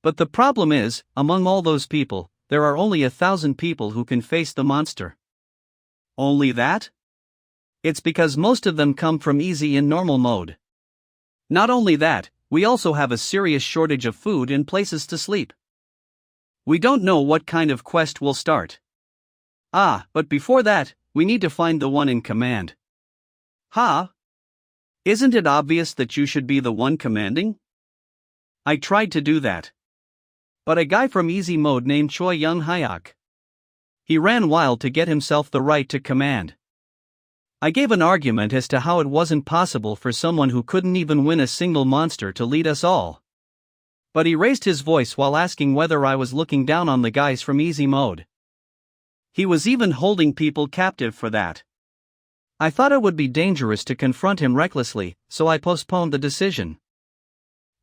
[SPEAKER 1] But the problem is, among all those people, there are only 1,000 people who can face the monster. Only that? It's because most of them come from easy and normal mode. Not only that, we also have a serious shortage of food and places to sleep. We don't know what kind of quest will start. Ah, but before that, we need to find the one in command. Huh? Isn't it obvious that you should be the one commanding? I tried to do that. But a guy from easy mode named Choi Young Hyuk. He ran wild to get himself the right to command.
[SPEAKER 2] I gave an argument as to how it wasn't possible for someone who couldn't even win a single monster to lead us all. But he raised his voice while asking whether I was looking down on the guys from easy mode. He was even holding people captive for that. I thought it would be dangerous to confront him recklessly, so I postponed the decision.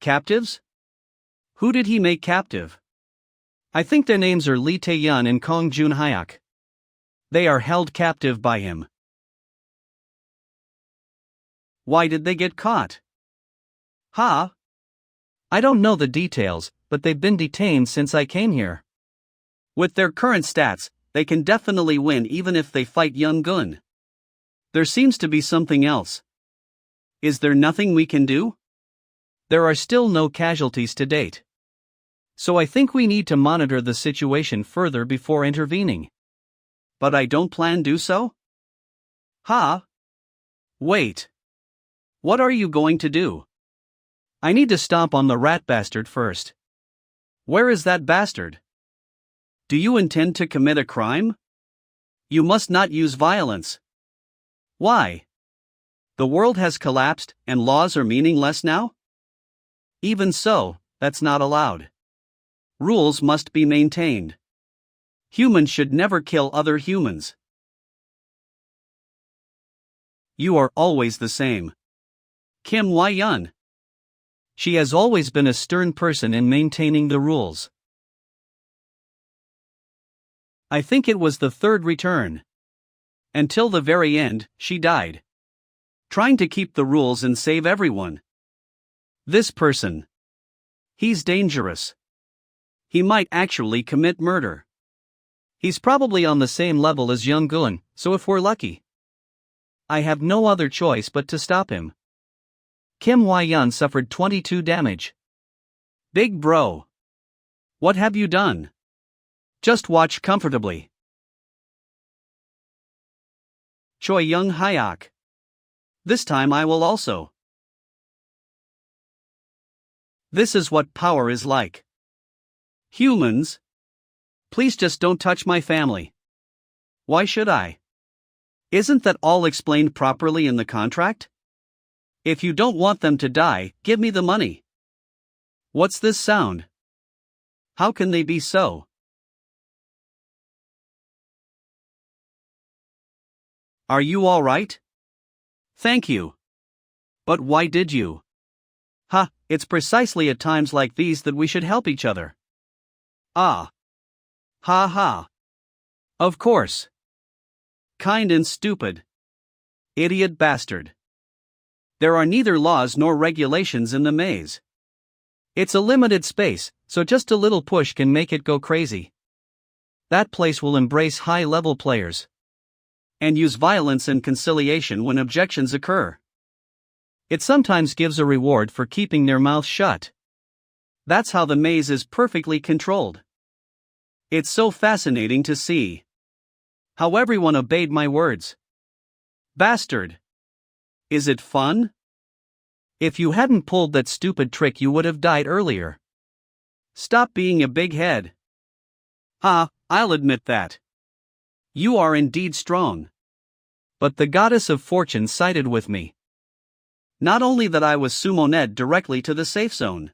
[SPEAKER 1] Captives? Who did he make captive?
[SPEAKER 2] I think their names are Lee Tae-yun and Kong Jun-hyuk.
[SPEAKER 1] They are held captive by him. Why did they get caught?
[SPEAKER 2] Huh? I don't know the details, but they've been detained since I came here.
[SPEAKER 1] With their current stats, they can definitely win even if they fight Young Gun. There seems to be something else. Is there nothing we can do?
[SPEAKER 2] There are still no casualties to date. So I think we need to monitor the situation further before intervening.
[SPEAKER 1] But I don't plan do so?
[SPEAKER 2] Huh?
[SPEAKER 1] Wait. What are you going to do?
[SPEAKER 2] I need to stomp on the rat bastard first.
[SPEAKER 1] Where is that bastard? Do you intend to commit a crime? You must not use violence. Why? The world has collapsed and laws are meaningless now? Even so, that's not allowed. Rules must be maintained. Humans should never kill other humans. You are always the same. Kim Wai-yun.
[SPEAKER 2] She has always been a stern person in maintaining the rules.
[SPEAKER 1] I think it was the third return. Until the very end, she died. Trying to keep the rules and save everyone. This person. He's dangerous. He might actually commit murder.
[SPEAKER 2] He's probably on the same level as Young Gun, so if we're lucky. I have no other choice but to stop him. Kim Wai-yun suffered 22 damage.
[SPEAKER 1] Big bro. What have you done? Just watch comfortably. Choi Young-hyuk. This time I will also. This is what power is like. Humans. Please just don't touch my family. Why should I? Isn't that all explained properly in the contract? If you don't want them to die, give me the money. What's this sound? How can they be so? Are you all right? Thank you. But why did you? Ha, it's precisely at times like these that we should help each other. Ah. Ha ha. Of course. Kind and stupid. Idiot bastard. There are neither laws nor regulations in the maze. It's a limited space, so just a little push can make it go crazy. That place will embrace high-level players. And use violence and conciliation when objections occur. It sometimes gives a reward for keeping their mouth shut. That's how the maze is perfectly controlled. It's so fascinating to see how everyone obeyed my words. Bastard. Is it fun? If you hadn't pulled that stupid trick, you would have died earlier. Stop being a big head. I'll admit that. You are indeed strong. But the goddess of fortune sided with me. Not only that, I was summoned directly to the safe zone.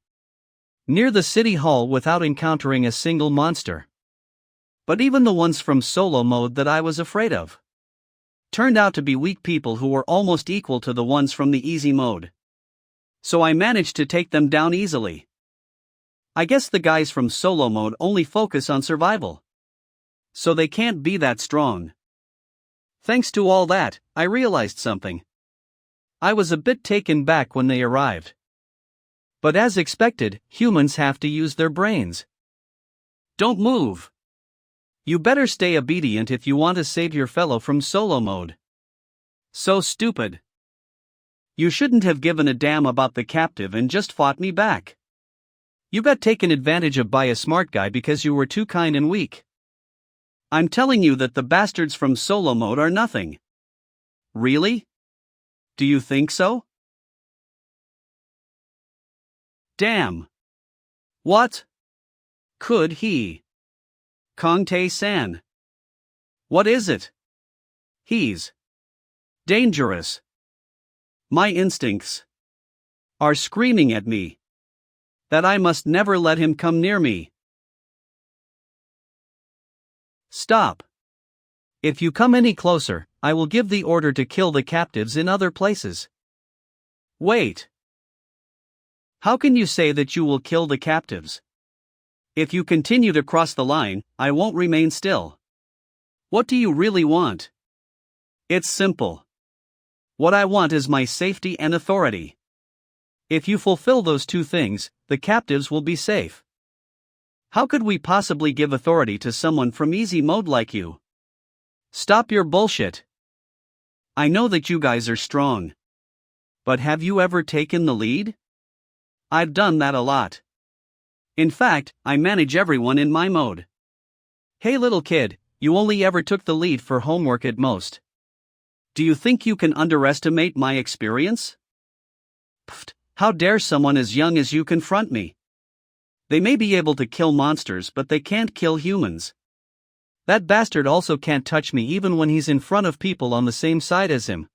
[SPEAKER 1] Near the city hall without encountering a single monster. But even the ones from solo mode that I was afraid of turned out to be weak people who were almost equal to the ones from the easy mode. So I managed to take them down easily. I guess the guys from solo mode only focus on survival. So they can't be that strong. Thanks to all that, I realized something. I was a bit taken back when they arrived. But as expected, humans have to use their brains. Don't move. You better stay obedient if you want to save your fellow from solo mode. So stupid. You shouldn't have given a damn about the captive and just fought me back. You got taken advantage of by a smart guy because you were too kind and weak. I'm telling you that the bastards from solo mode are nothing. Really? Do you think so? Damn. What? Could he? Kong Tae-san. What is it? He's Dangerous. My instincts are screaming at me that I must never let him come near me. Stop.
[SPEAKER 2] If you come any closer, I will give the order to kill the captives in other places.
[SPEAKER 1] Wait. How can you say that you will kill the captives? If you continue to cross the line, I won't remain still. What do you really want? It's simple. What I want is my safety and authority. If you fulfill those two things, the captives will be safe. How could we possibly give authority to someone from easy mode like you? Stop your bullshit. I know that you guys are strong. But have you ever taken the lead? I've done that a lot. In fact, I manage everyone in my mode. Hey little kid, you only ever took the lead for homework at most. Do you think you can underestimate my experience? Pfft, how dare someone as young as you confront me? They may be able to kill monsters, but they can't kill humans. That bastard also can't touch me even when he's in front of people on the same side as him.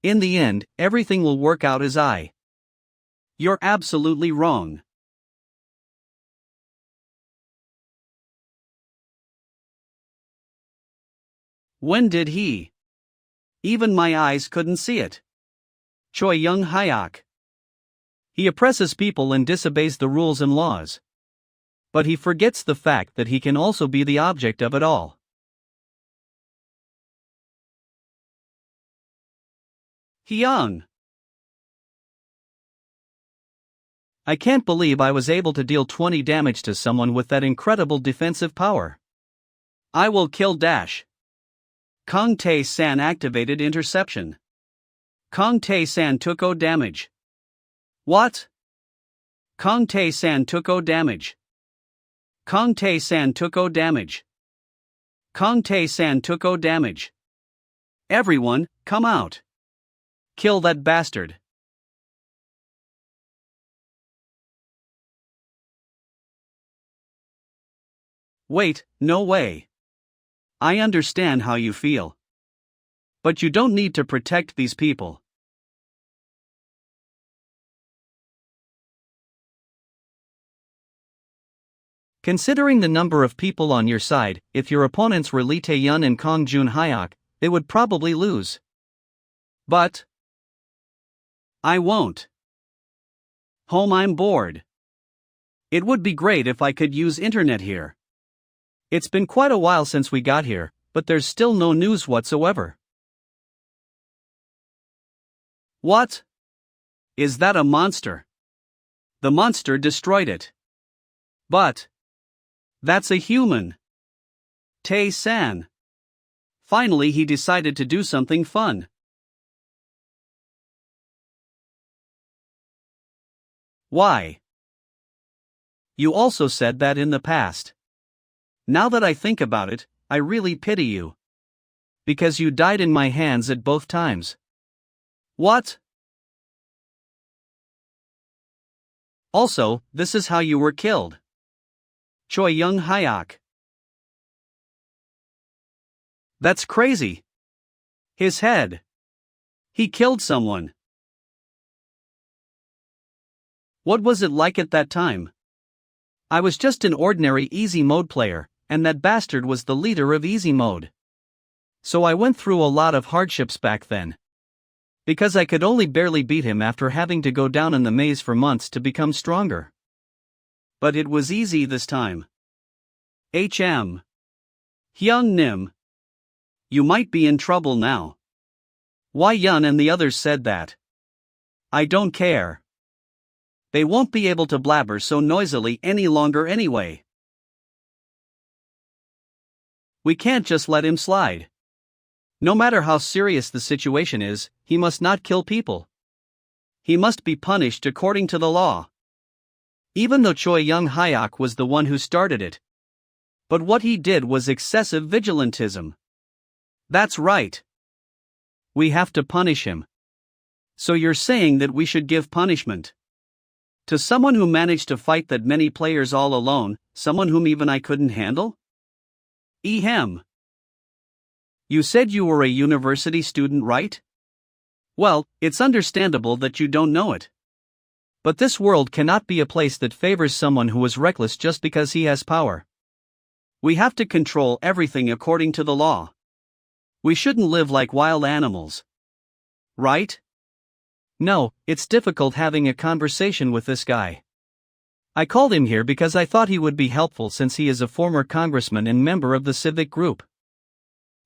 [SPEAKER 1] In the end, everything will work out as I. You're absolutely wrong. When did he? Even my eyes couldn't see it. Choi Young Hyuk. He oppresses people and disobeys the rules and laws. But he forgets the fact that he can also be the object of it all. Hyung. I can't believe I was able to deal 20 damage to someone with that incredible defensive power. I will kill Dash. Kong Tae-san activated interception. Kong Tae-san took 0 damage. What? Kong Tae-san took 0 damage. Kong Tae-san took 0 damage. Kong Tae-san took 0 damage. Everyone, come out. Kill that bastard. Wait, no way. I understand how you feel. But you don't need to protect these people.
[SPEAKER 2] Considering the number of people on your side, if your opponents were Lee Tae-yun and Kong Jun Hyuk, they would probably lose.
[SPEAKER 1] But I won't. Home, I'm bored. It would be great if I could use internet here. It's been quite a while since we got here, but there's still no news whatsoever. What? Is that a monster? The monster destroyed it. But that's a human. Tae-san. Finally he decided to do something fun. Why? You also said that in the past. Now that I think about it, I really pity you. Because you died in my hands at both times. What? Also, this is how you were killed. Choi Young Hyuk. That's crazy. His head. He killed someone. What was it like at that time? I was just an ordinary easy mode player, and that bastard was the leader of easy mode. So I went through a lot of hardships back then. Because I could only barely beat him after having to go down in the maze for months to become stronger. But it was easy this time. HM. Hyung Nim. You might be in trouble now. Why Yun and the others said that? I don't care. They won't be able to blabber so noisily any longer anyway. We can't just let him slide. No matter how serious the situation is, he must not kill people. He must be punished according to the law. Even though Choi Young Hyuk was the one who started it. But what he did was excessive vigilantism. That's right. We have to punish him. So you're saying that we should give punishment to someone who managed to fight that many players all alone, someone whom even I couldn't handle? Ehem. You said you were a university student, right? Well, it's understandable that you don't know it.
[SPEAKER 2] But this world cannot be a place that favors someone who is reckless just because he has power.
[SPEAKER 1] We have to control everything according to the law. We shouldn't live like wild animals. Right?
[SPEAKER 2] No, it's difficult having a conversation with this guy. I called him here because I thought he would be helpful since he is a former congressman and member of the civic group.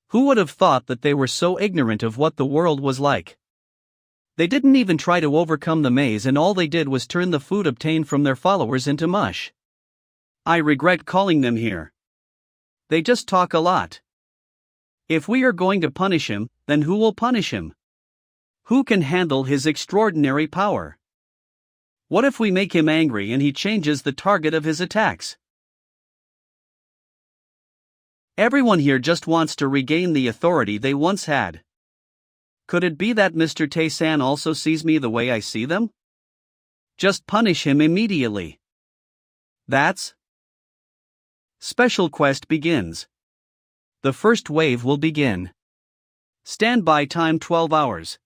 [SPEAKER 2] Who would have thought that they were so ignorant of what the world was like? They didn't even try to overcome the maze, and all they did was turn the food obtained from their followers into mush.
[SPEAKER 1] I regret calling them here. They just talk a lot. If we are going to punish him, then who will punish him? Who can handle his extraordinary power? What if we make him angry and he changes the target of his attacks? Everyone here just wants to regain the authority they once had. Could it be that Mr. Tae-san also sees me the way I see them? Just punish him immediately. That's... Special quest begins.
[SPEAKER 2] The first wave will begin.
[SPEAKER 1] Standby time 12 hours.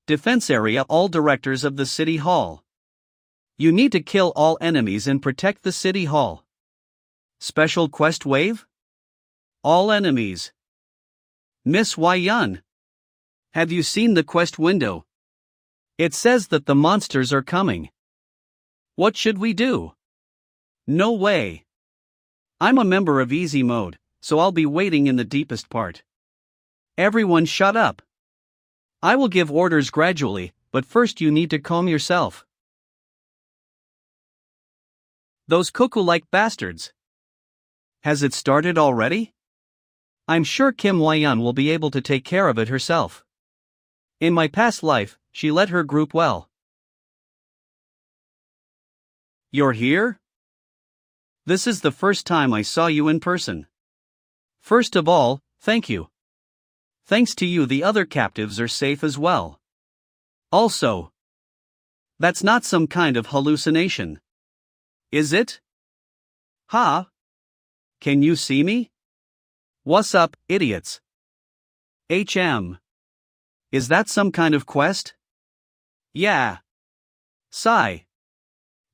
[SPEAKER 1] Defense area, all directors of the city hall. You need to kill all enemies and protect the city hall. Special quest wave? All enemies. Miss Wai-yun. Have you seen the quest window? It says that the monsters are coming. What should we do? No way. I'm a member of easy mode, so I'll be waiting in the deepest part. Everyone shut up. I will give orders gradually, but first you need to calm yourself. Those cuckoo-like bastards. Has it started already? I'm sure Kim Wai-yun will be able to take care of it herself. In my past life, she led her group well. You're here? This is the first time I saw you in person. First of all, thank you. Thanks to you, the other captives are safe as well. Also, that's not some kind of hallucination. Is it? Huh? Can you see me? What's up, idiots? Is that some kind of quest? Yeah. Sigh.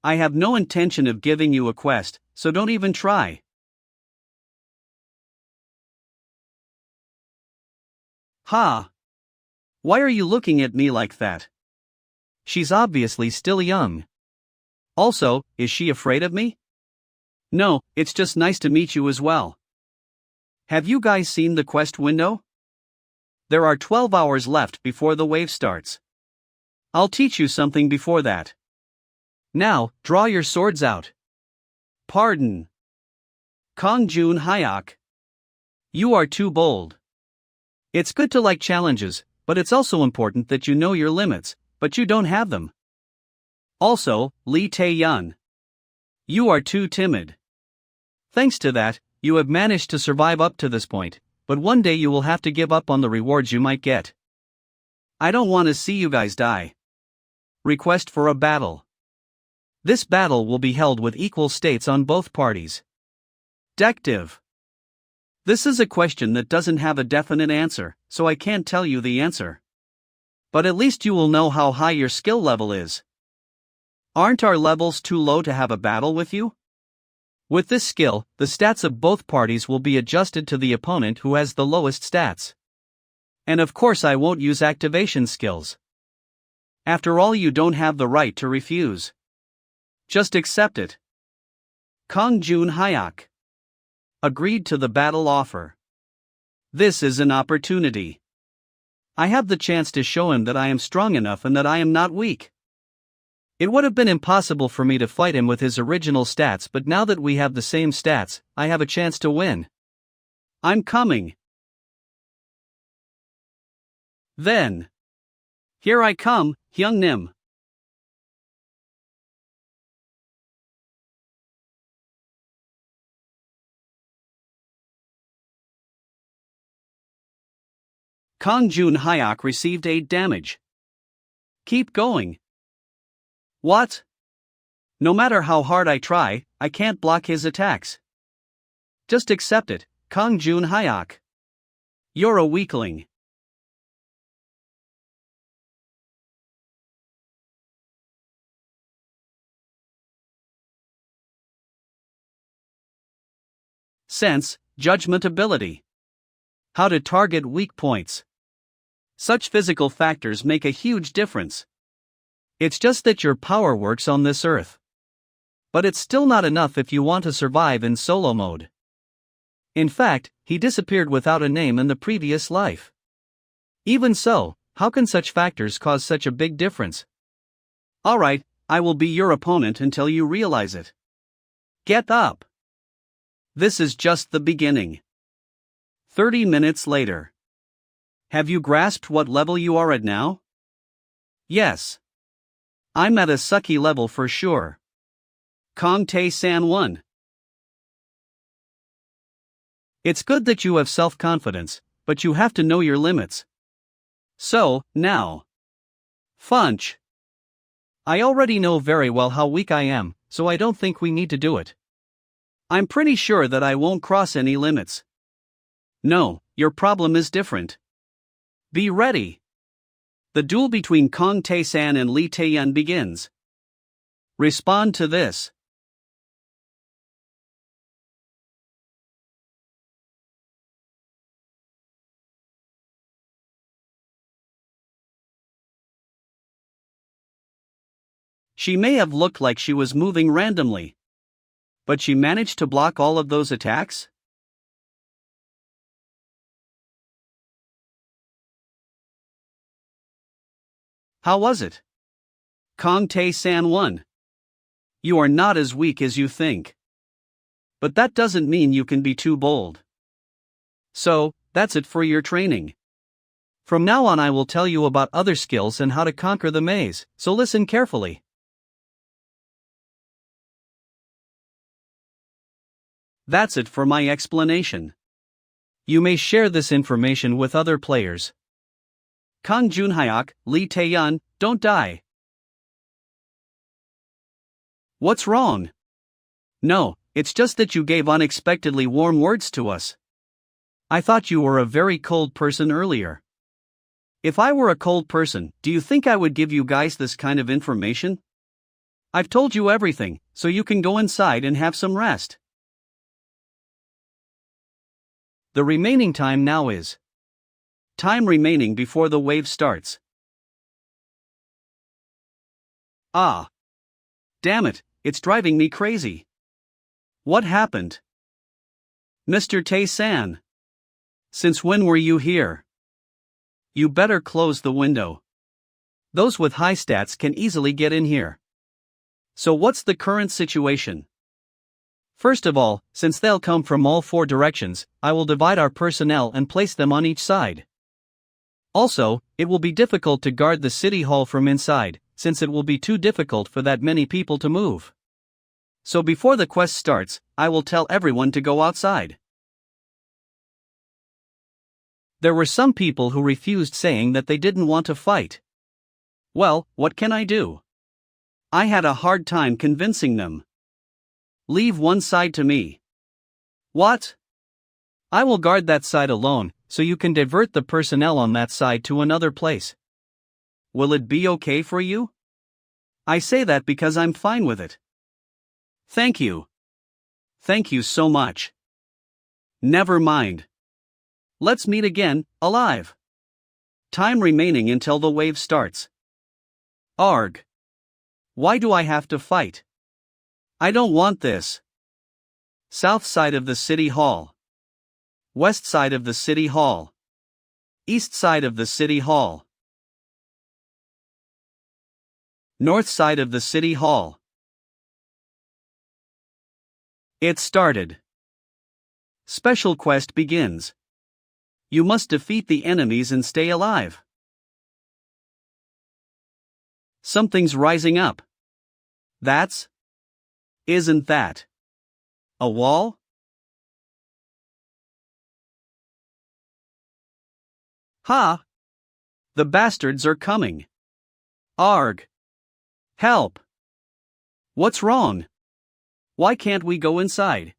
[SPEAKER 1] I have no intention of giving you a quest, so don't even try. Ha! Why are you looking at me like that?
[SPEAKER 2] She's obviously still young.
[SPEAKER 1] Also, is she afraid of me? No, it's just nice to meet you as well. Have you guys seen the quest window? There are 12 hours left before the wave starts. I'll teach you something before that. Now, draw your swords out. Pardon. Kongjun Hyuk. You are too bold. It's good to like challenges, but it's also important that you know your limits, but you don't have them. Also, Lee Tae-yun. You are too timid. Thanks to that, you have managed to survive up to this point, but one day you will have to give up on the rewards you might get. I don't want to see you guys die. Request for a battle. This battle will be held with equal states on both parties. Dective. This is a question that doesn't have a definite answer, so I can't tell you the answer. But at least you will know how high your skill level is. Aren't our levels too low to have a battle with you? With this skill, the stats of both parties will be adjusted to the opponent who has the lowest stats. And of course I won't use activation skills. After all, you don't have the right to refuse. Just accept it. Kongjun Hyuk. Agreed to the battle offer. This is an opportunity. I have the chance to show him that I am strong enough and that I am not weak. It would have been impossible for me to fight him with his original stats, but now that we have the same stats, I have a chance to win. I'm coming. Then. Here I come, Hyung-nim. Kongjun Hyuk received 8 damage. Keep going. What? No matter how hard I try, I can't block his attacks. Just accept it, Kongjun Hyuk. You're a weakling. Sense, judgment ability. How to target weak points. Such physical factors make a huge difference. It's just that your power works on this earth. But it's still not enough if you want to survive in solo mode. In fact, he disappeared without a name in the previous life. Even so, how can such factors cause such a big difference? Alright, I will be your opponent until you realize it. Get up! This is just the beginning. 30 minutes later. Have you grasped what level you are at now? Yes. I'm at a sucky level for sure. Kong Tae-san won. It's good that you have self-confidence, but you have to know your limits. So, now. Funch. I already know very well how weak I am, so I don't think we need to do it. I'm pretty sure that I won't cross any limits. No, your problem is different. Be ready. The duel between Kong Tae-san and Lee Tae-yun begins. Respond to this. She may have looked like she was moving randomly. But she managed to block all of those attacks? How was it? Kong Tae-san won. You are not as weak as you think. But that doesn't mean you can be too bold. So, that's it for your training. From now on I will tell you about other skills and how to conquer the maze, so listen carefully. That's it for my explanation. You may share this information with other players. Kang Junhyuk, Lee Tae-yun, don't die. What's wrong? No, it's just that you gave unexpectedly warm words to us. I thought you were a very cold person earlier. If I were a cold person, do you think I would give you guys this kind of information? I've told you everything, so you can go inside and have some rest. The remaining time now is time remaining before the wave starts. Ah. Damn it, it's driving me crazy. What happened? Mr. Tae-san. Since when were you here? You better close the window. Those with high stats can easily get in here. So what's the current situation? First of all, since they'll come from all four directions, I will divide our personnel and place them on each side. Also, it will be difficult to guard the city hall from inside, since it will be too difficult for that many people to move. So before the quest starts, I will tell everyone to go outside. There were some people who refused, saying that they didn't want to fight. Well, what can I do? I had a hard time convincing them. Leave one side to me. What? I will guard that side alone, so you can divert the personnel on that side to another place. Will it be okay for you? I say that because I'm fine with it. Thank you. Thank you so much. Never mind. Let's meet again, alive. Time remaining until the wave starts. Arg. Why do I have to fight? I don't want this. South side of the city hall. West side of the city hall. East side of the city hall. North side of the city hall. It started. Special quest begins. You must defeat the enemies and stay alive. Something's rising up. Isn't that a wall? Ha! The bastards are coming. Arg! Help! What's wrong? Why can't we go inside?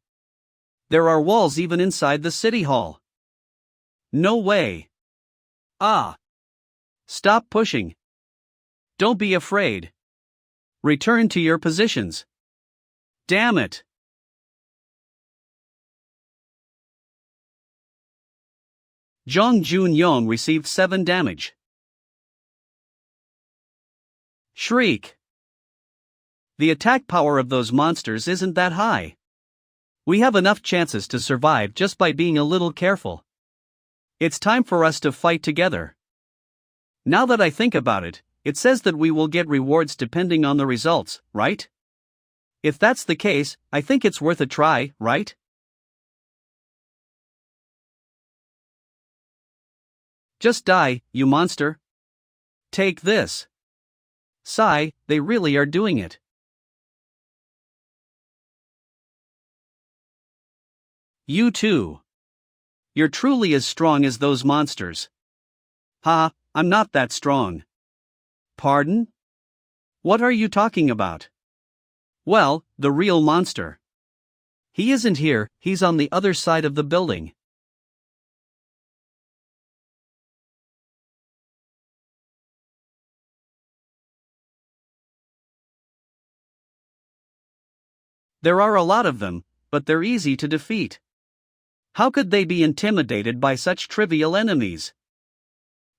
[SPEAKER 1] There are walls even inside the city hall. No way. Ah. Stop pushing. Don't be afraid. Return to your positions. Damn it. Jong Jun Yong received 7 damage. Shriek. The attack power of those monsters isn't that high. We have enough chances to survive just by being a little careful. It's time for us to fight together. Now that I think about it, it says that we will get rewards depending on the results, right? If that's the case, I think it's worth a try, right? Just die, you monster. Take this. Sigh, they really are doing it. You too. You're truly as strong as those monsters. Ha, I'm not that strong. Pardon? What are you talking about? Well, the real monster. He isn't here, he's on the other side of the building. There are a lot of them, but they're easy to defeat. How could they be intimidated by such trivial enemies?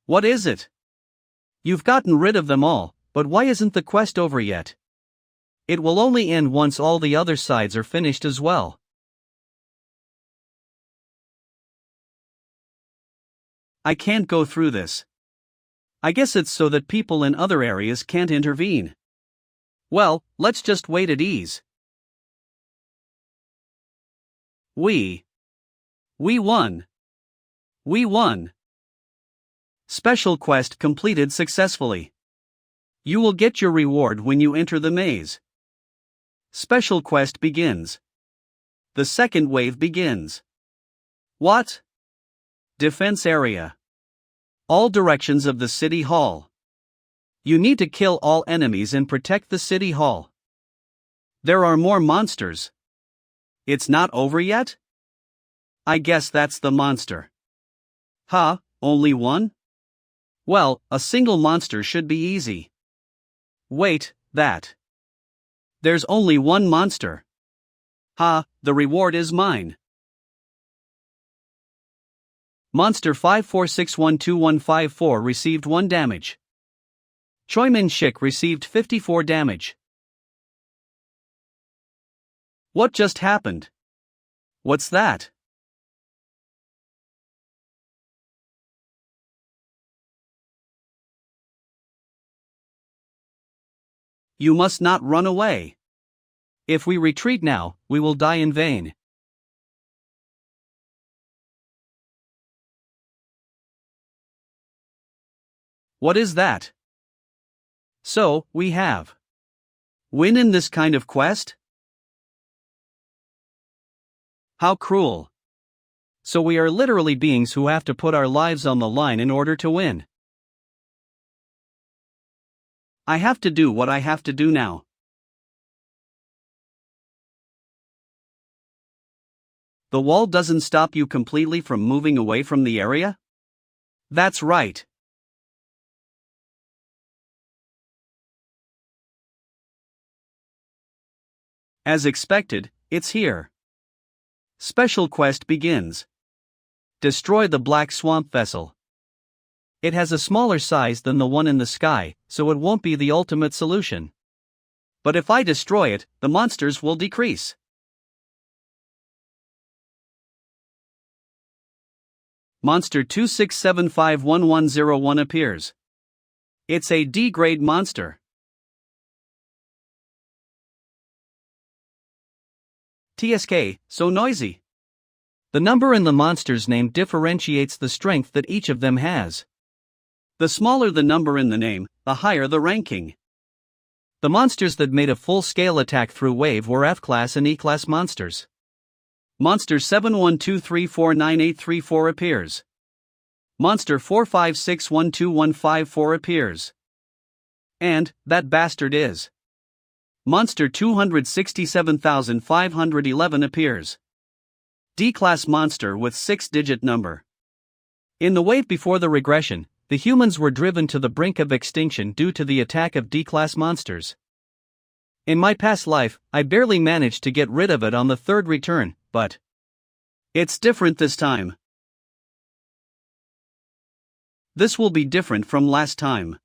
[SPEAKER 1] What is it? You've gotten rid of them all, but why isn't the quest over yet? It will only end once all the other sides are finished as well. I can't go through this. I guess it's so that people in other areas can't intervene. Well, let's just wait at ease. We won. We won. Special quest completed successfully. You will get your reward when you enter the maze. Special quest begins. The second wave begins. What? Defense area. All directions of the city hall. You need to kill all enemies and protect the city hall. There are more monsters. It's not over yet? I guess that's the monster. Huh, only one? Well, a single monster should be easy. Wait, that. There's only one monster. Ha, the reward is mine. Monster 54612154 received 1 damage. Choi Min Shik received 54 damage. What just happened? What's that? You must not run away. If we retreat now, we will die in vain. What is that? So, we have win in this kind of quest? How cruel. So we are literally beings who have to put our lives on the line in order to win. I have to do what I have to do now. The wall doesn't stop you completely from moving away from the area? That's right. As expected, it's here. Special quest begins. Destroy the black swamp vessel. It has a smaller size than the one in the sky, so it won't be the ultimate solution. But if I destroy it, the monsters will decrease. Monster 26751101 appears. It's a D-grade monster. TSK, so noisy. The number in the monster's name differentiates the strength that each of them has. The smaller the number in the name, the higher the ranking. The monsters that made a full-scale attack through wave were F-class and E-class monsters. Monster 7123498834 appears. Monster 456121554 appears. And, that bastard is. Monster 267511 appears. D-class monster with 6-digit number.
[SPEAKER 2] In the wave before the regression, the humans were driven to the brink of extinction due to the attack of D-class monsters. In my past life, I barely managed to get rid of it on the third return, but
[SPEAKER 1] it's different this time. This will be different from last time.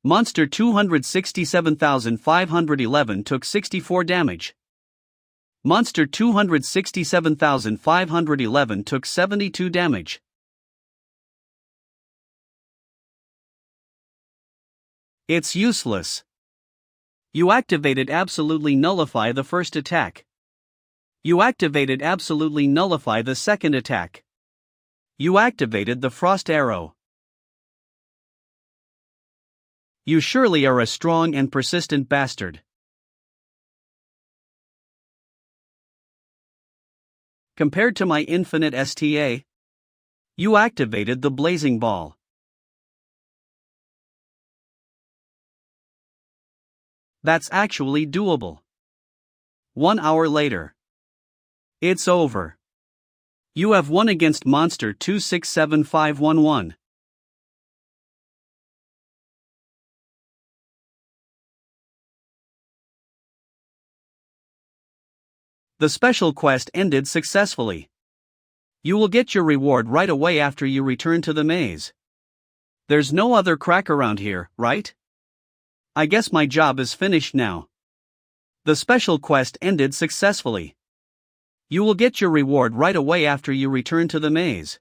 [SPEAKER 1] Monster 267,511 took 64 damage. Monster 267,511 took 72 damage. It's useless. You activated absolutely nullify the first attack. You activated absolutely nullify the second attack. You activated the frost arrow. You surely are a strong and persistent bastard. Compared to my infinite STA, you activated the blazing ball. That's actually doable. 1 hour later. It's over. You have won against Monster 267511. The special quest ended successfully. You will get your reward right away after you return to the maze. There's no other crack around here, right? I guess my job is finished now. The special quest ended successfully. You will get your reward right away after you return to the maze.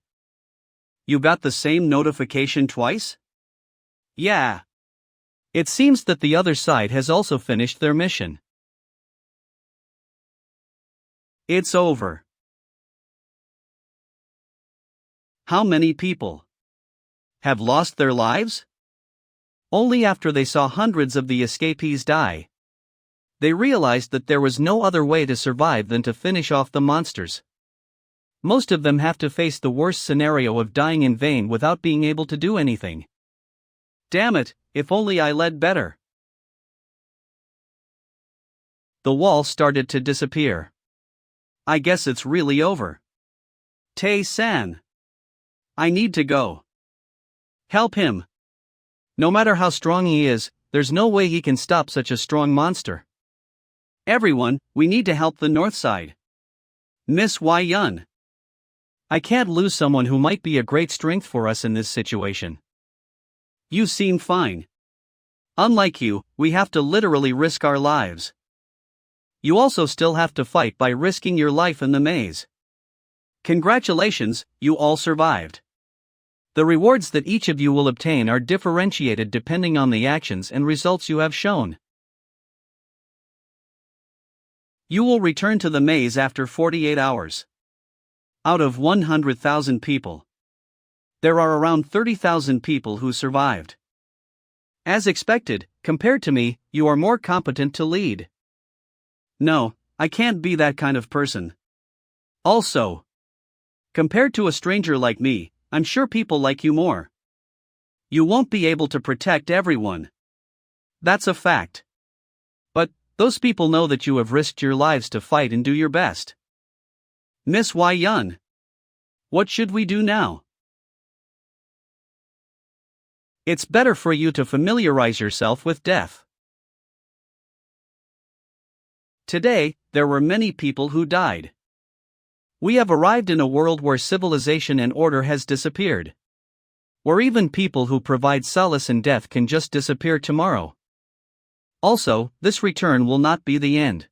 [SPEAKER 1] You got the same notification twice? Yeah.
[SPEAKER 2] It seems that the other side has also finished their mission.
[SPEAKER 1] It's over. How many people have lost their lives? Only after they saw hundreds of the escapees die. They realized that there was no other way to survive than to finish off the monsters. Most of them have to face the worst scenario of dying in vain without being able to do anything. Damn it, if only I led better. The wall started to disappear. I guess it's really over. Tae-san. I need to go. Help him.
[SPEAKER 2] No matter how strong he is, there's no way he can stop such a strong monster.
[SPEAKER 1] Everyone, we need to help the north side. Miss Wai-yun.
[SPEAKER 2] I can't lose someone who might be a great strength for us in this situation.
[SPEAKER 1] You seem fine. Unlike you, we have to literally risk our lives. You also still have to fight by risking your life in the maze. Congratulations, you all survived. The rewards that each of you will obtain are differentiated depending on the actions and results you have shown. You will return to the maze after 48 hours. Out of 100,000 people, there are around 30,000 people who survived. As expected, compared to me, you are more competent to lead. No, I can't be that kind of person. Also, compared to a stranger like me, I'm sure people like you more. You won't be able to protect everyone. That's a fact. But those people know that you have risked your lives to fight and do your best. Miss Wai-yun, what should we do now? It's better for you to familiarize yourself with death. Today, there were many people who died. We have arrived in a world where civilization and order has disappeared. Where even people who provide solace in death can just disappear tomorrow. Also, this return will not be the end.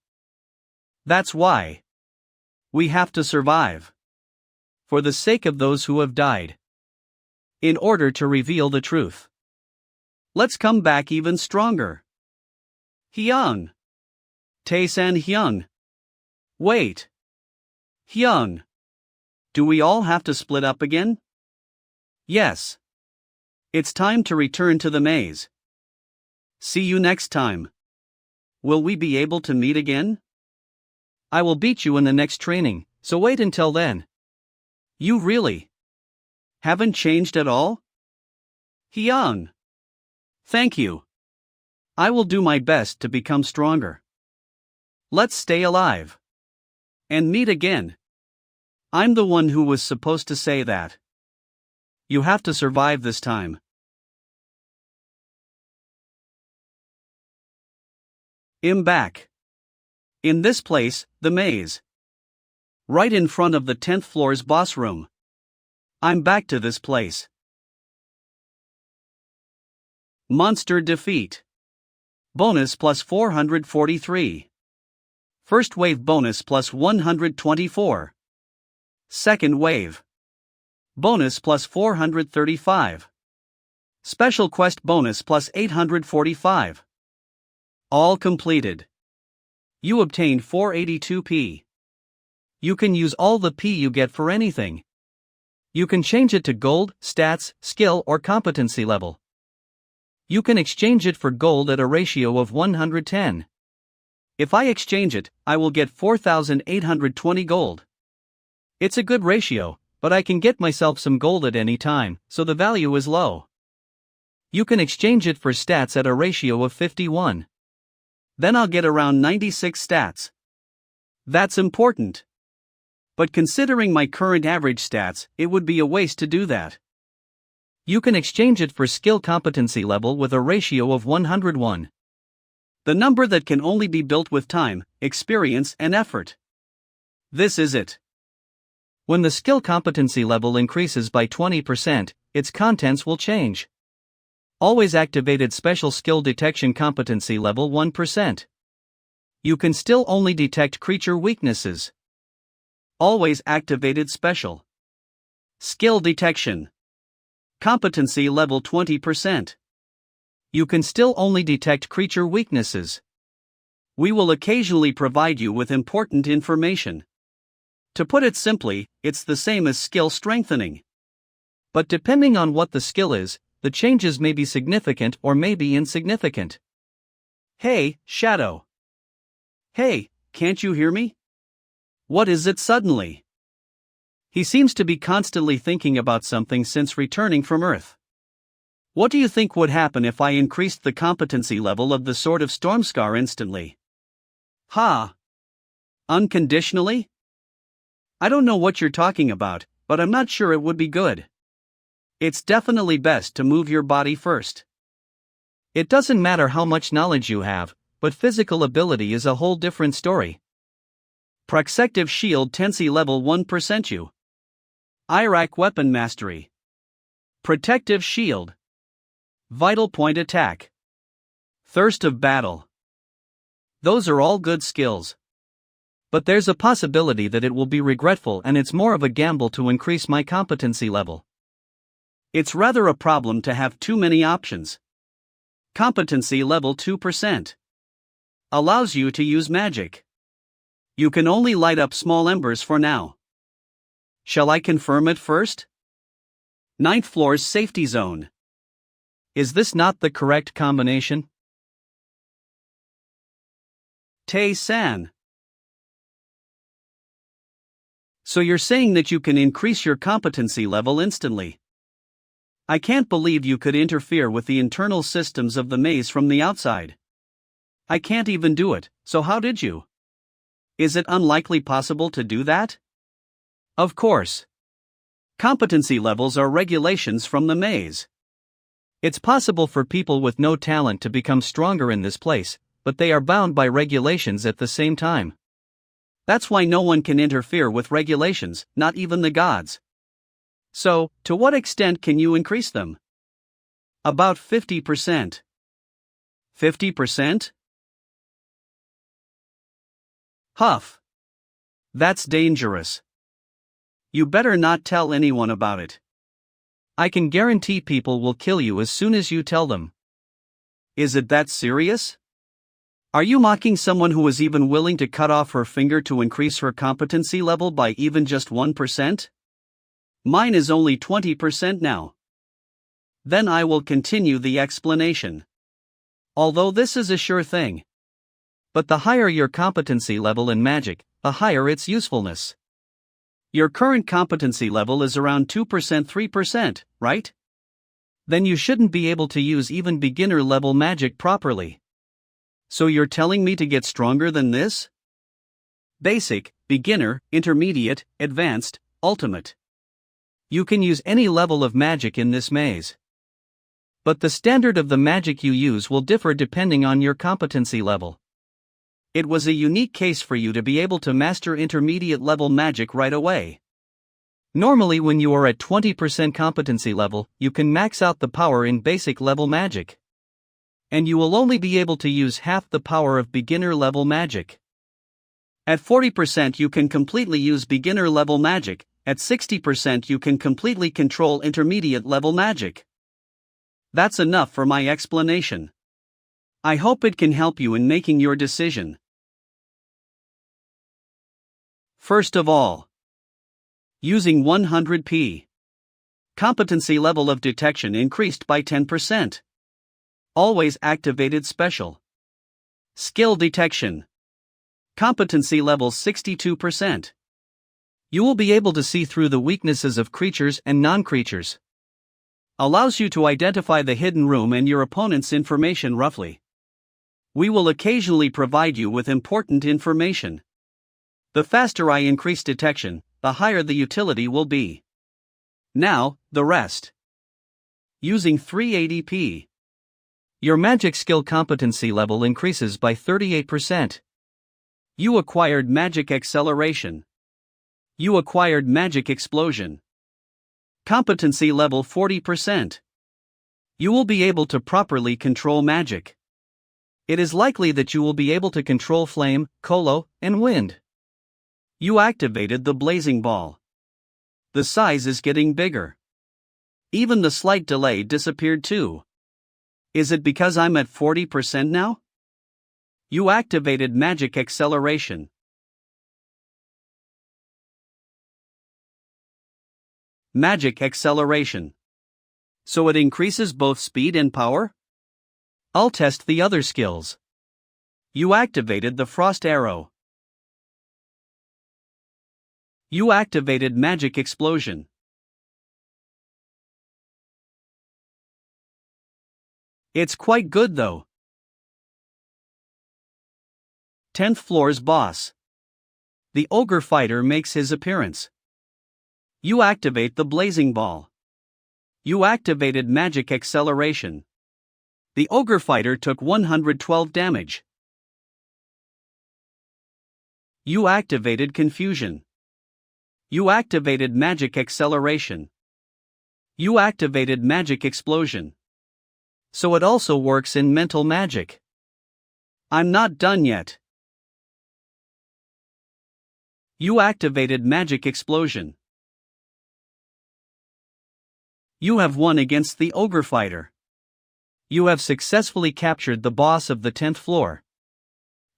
[SPEAKER 1] That's why we have to survive. For the sake of those who have died. In order to reveal the truth. Let's come back even stronger. Hyung. Tae-san Hyung. Wait. Hyung. Do we all have to split up again? Yes. It's time to return to the maze. See you next time. Will we be able to meet again? I will beat you in the next training, so wait until then. You really haven't changed at all? Hyung. Thank you. I will do my best to become stronger. Let's stay alive. And meet again. I'm the one who was supposed to say that. You have to survive this time. I'm back. In this place, the maze. Right in front of the 10th floor's boss room. I'm back to this place. Monster defeat. Bonus plus 443. First wave bonus plus 124. Second wave. Bonus plus 435. Special quest bonus plus 845. All completed. You obtained 482p. You can use all the P you get for anything. You can change it to gold, stats, skill, or competency level. You can exchange it for gold at a ratio of 110. If I exchange it, I will get 4,820 gold. It's a good ratio, but I can get myself some gold at any time, so the value is low. You can exchange it for stats at a ratio of 51. Then I'll get around 96 stats. That's important. But considering my current average stats, it would be a waste to do that. You can exchange it for skill competency level with a ratio of 101. The number that can only be built with time, experience, and effort. This is it. When the skill competency level increases by 20%, its contents will change. Always activated special skill detection competency level 1%. You can still only detect creature weaknesses. Always activated special skill detection. Competency level 20%. You can still only detect creature weaknesses. We will occasionally provide you with important information. To put it simply, it's the same as skill strengthening. But depending on what the skill is, the changes may be significant or may be insignificant. Hey, Shadow. Hey, can't you hear me? What is it suddenly? He seems to be constantly thinking about something since returning from Earth. What do you think would happen if I increased the competency level of the Sword of Stormscar instantly? Ha! Unconditionally? I don't know what you're talking about, but I'm not sure it would be good. It's definitely best to move your body first. It doesn't matter how much knowledge you have, but physical ability is a whole different story. Proxective Shield Tensi level 1% you. Iraq Weapon Mastery. Protective Shield. Vital Point Attack. Thirst of Battle. Those are all good skills. But there's a possibility that it will be regretful and it's more of a gamble to increase my competency level. It's rather a problem to have too many options. Competency level 2%. Allows you to use magic. You can only light up small embers for now. Shall I confirm it first? 9th floor's safety zone. Is this not the correct combination? Tae-san. So you're saying that you can increase your competency level instantly? I can't believe you could interfere with the internal systems of the maze from the outside. I can't even do it, so how did you? Is it unlikely possible to do that? Of course. Competency levels are regulations from the maze. It's possible for people with no talent to become stronger in this place, but they are bound by regulations at the same time. That's why no one can interfere with regulations, not even the gods. So, to what extent can you increase them? About 50%. 50%? Huff. That's dangerous. You better not tell anyone about it. I can guarantee people will kill you as soon as you tell them. Is it that serious? Are you mocking someone who was even willing to cut off her finger to increase her competency level by even just 1%? Mine is only 20% now. Then I will continue the explanation. Although this is a sure thing. But the higher your competency level in magic, the higher its usefulness. Your current competency level is around 2% 3%, right? Then you shouldn't be able to use even beginner level magic properly. So you're telling me to get stronger than this? Basic, beginner, intermediate, advanced, ultimate.
[SPEAKER 2] You can use any level of magic in this maze. But the standard of the magic you use will differ depending on your competency level. It was a unique case for you to be able to master intermediate level magic right away. Normally, when you are at 20% competency level, you can max out the power in basic level magic. And you will only be able to use half the power of beginner level magic. At 40% you can completely use beginner level magic, at 60% you can completely control intermediate level magic. That's enough for my explanation. I hope it can help you in making your decision. First of all, using 100p. Competency level of detection increased by 10%. Always activated special. Skill detection. Competency level 62%. You will be able to see through the weaknesses of creatures and non-creatures. Allows you to identify the hidden room and your opponent's information roughly. We will occasionally provide you with important information. The faster I increase detection, the higher the utility will be. Now, the rest. Using 380p. Your magic skill competency level increases by 38%. You acquired magic acceleration. You acquired magic explosion. Competency level 40%. You will be able to properly control magic. It is likely that you will be able to control flame, colo, and wind. You activated the blazing ball. The size is getting bigger. Even the slight delay disappeared too. Is it because I'm at 40% now? You activated magic acceleration. Magic acceleration. So it increases both speed and power? I'll test the other skills. You activated the frost arrow. You activated magic explosion. It's quite good though. 10th floor's boss. The ogre fighter makes his appearance. You activate the blazing ball. You activated magic acceleration. The ogre fighter took 112 damage. You activated confusion. You activated magic acceleration. You activated magic explosion. So it also works in mental magic. I'm not done yet. You activated magic explosion. You have won against the ogre fighter. You have successfully captured the boss of the 10th floor.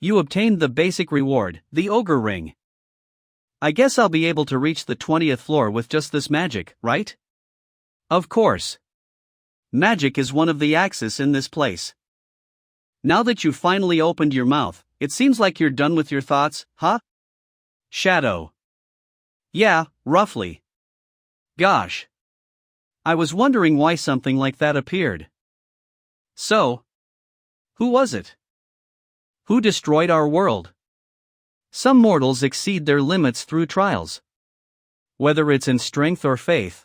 [SPEAKER 2] You obtained the basic reward, the ogre ring. I guess I'll be able to reach the 20th floor with just this magic, right? Of course. Magic is one of the axes in this place. Now that you've finally opened your mouth, it seems like you're done with your thoughts, huh? Shadow. Yeah, roughly. Gosh. I was wondering why something like that appeared. So, who was it? Who destroyed our world? Some mortals exceed their limits through trials. Whether it's in strength or faith.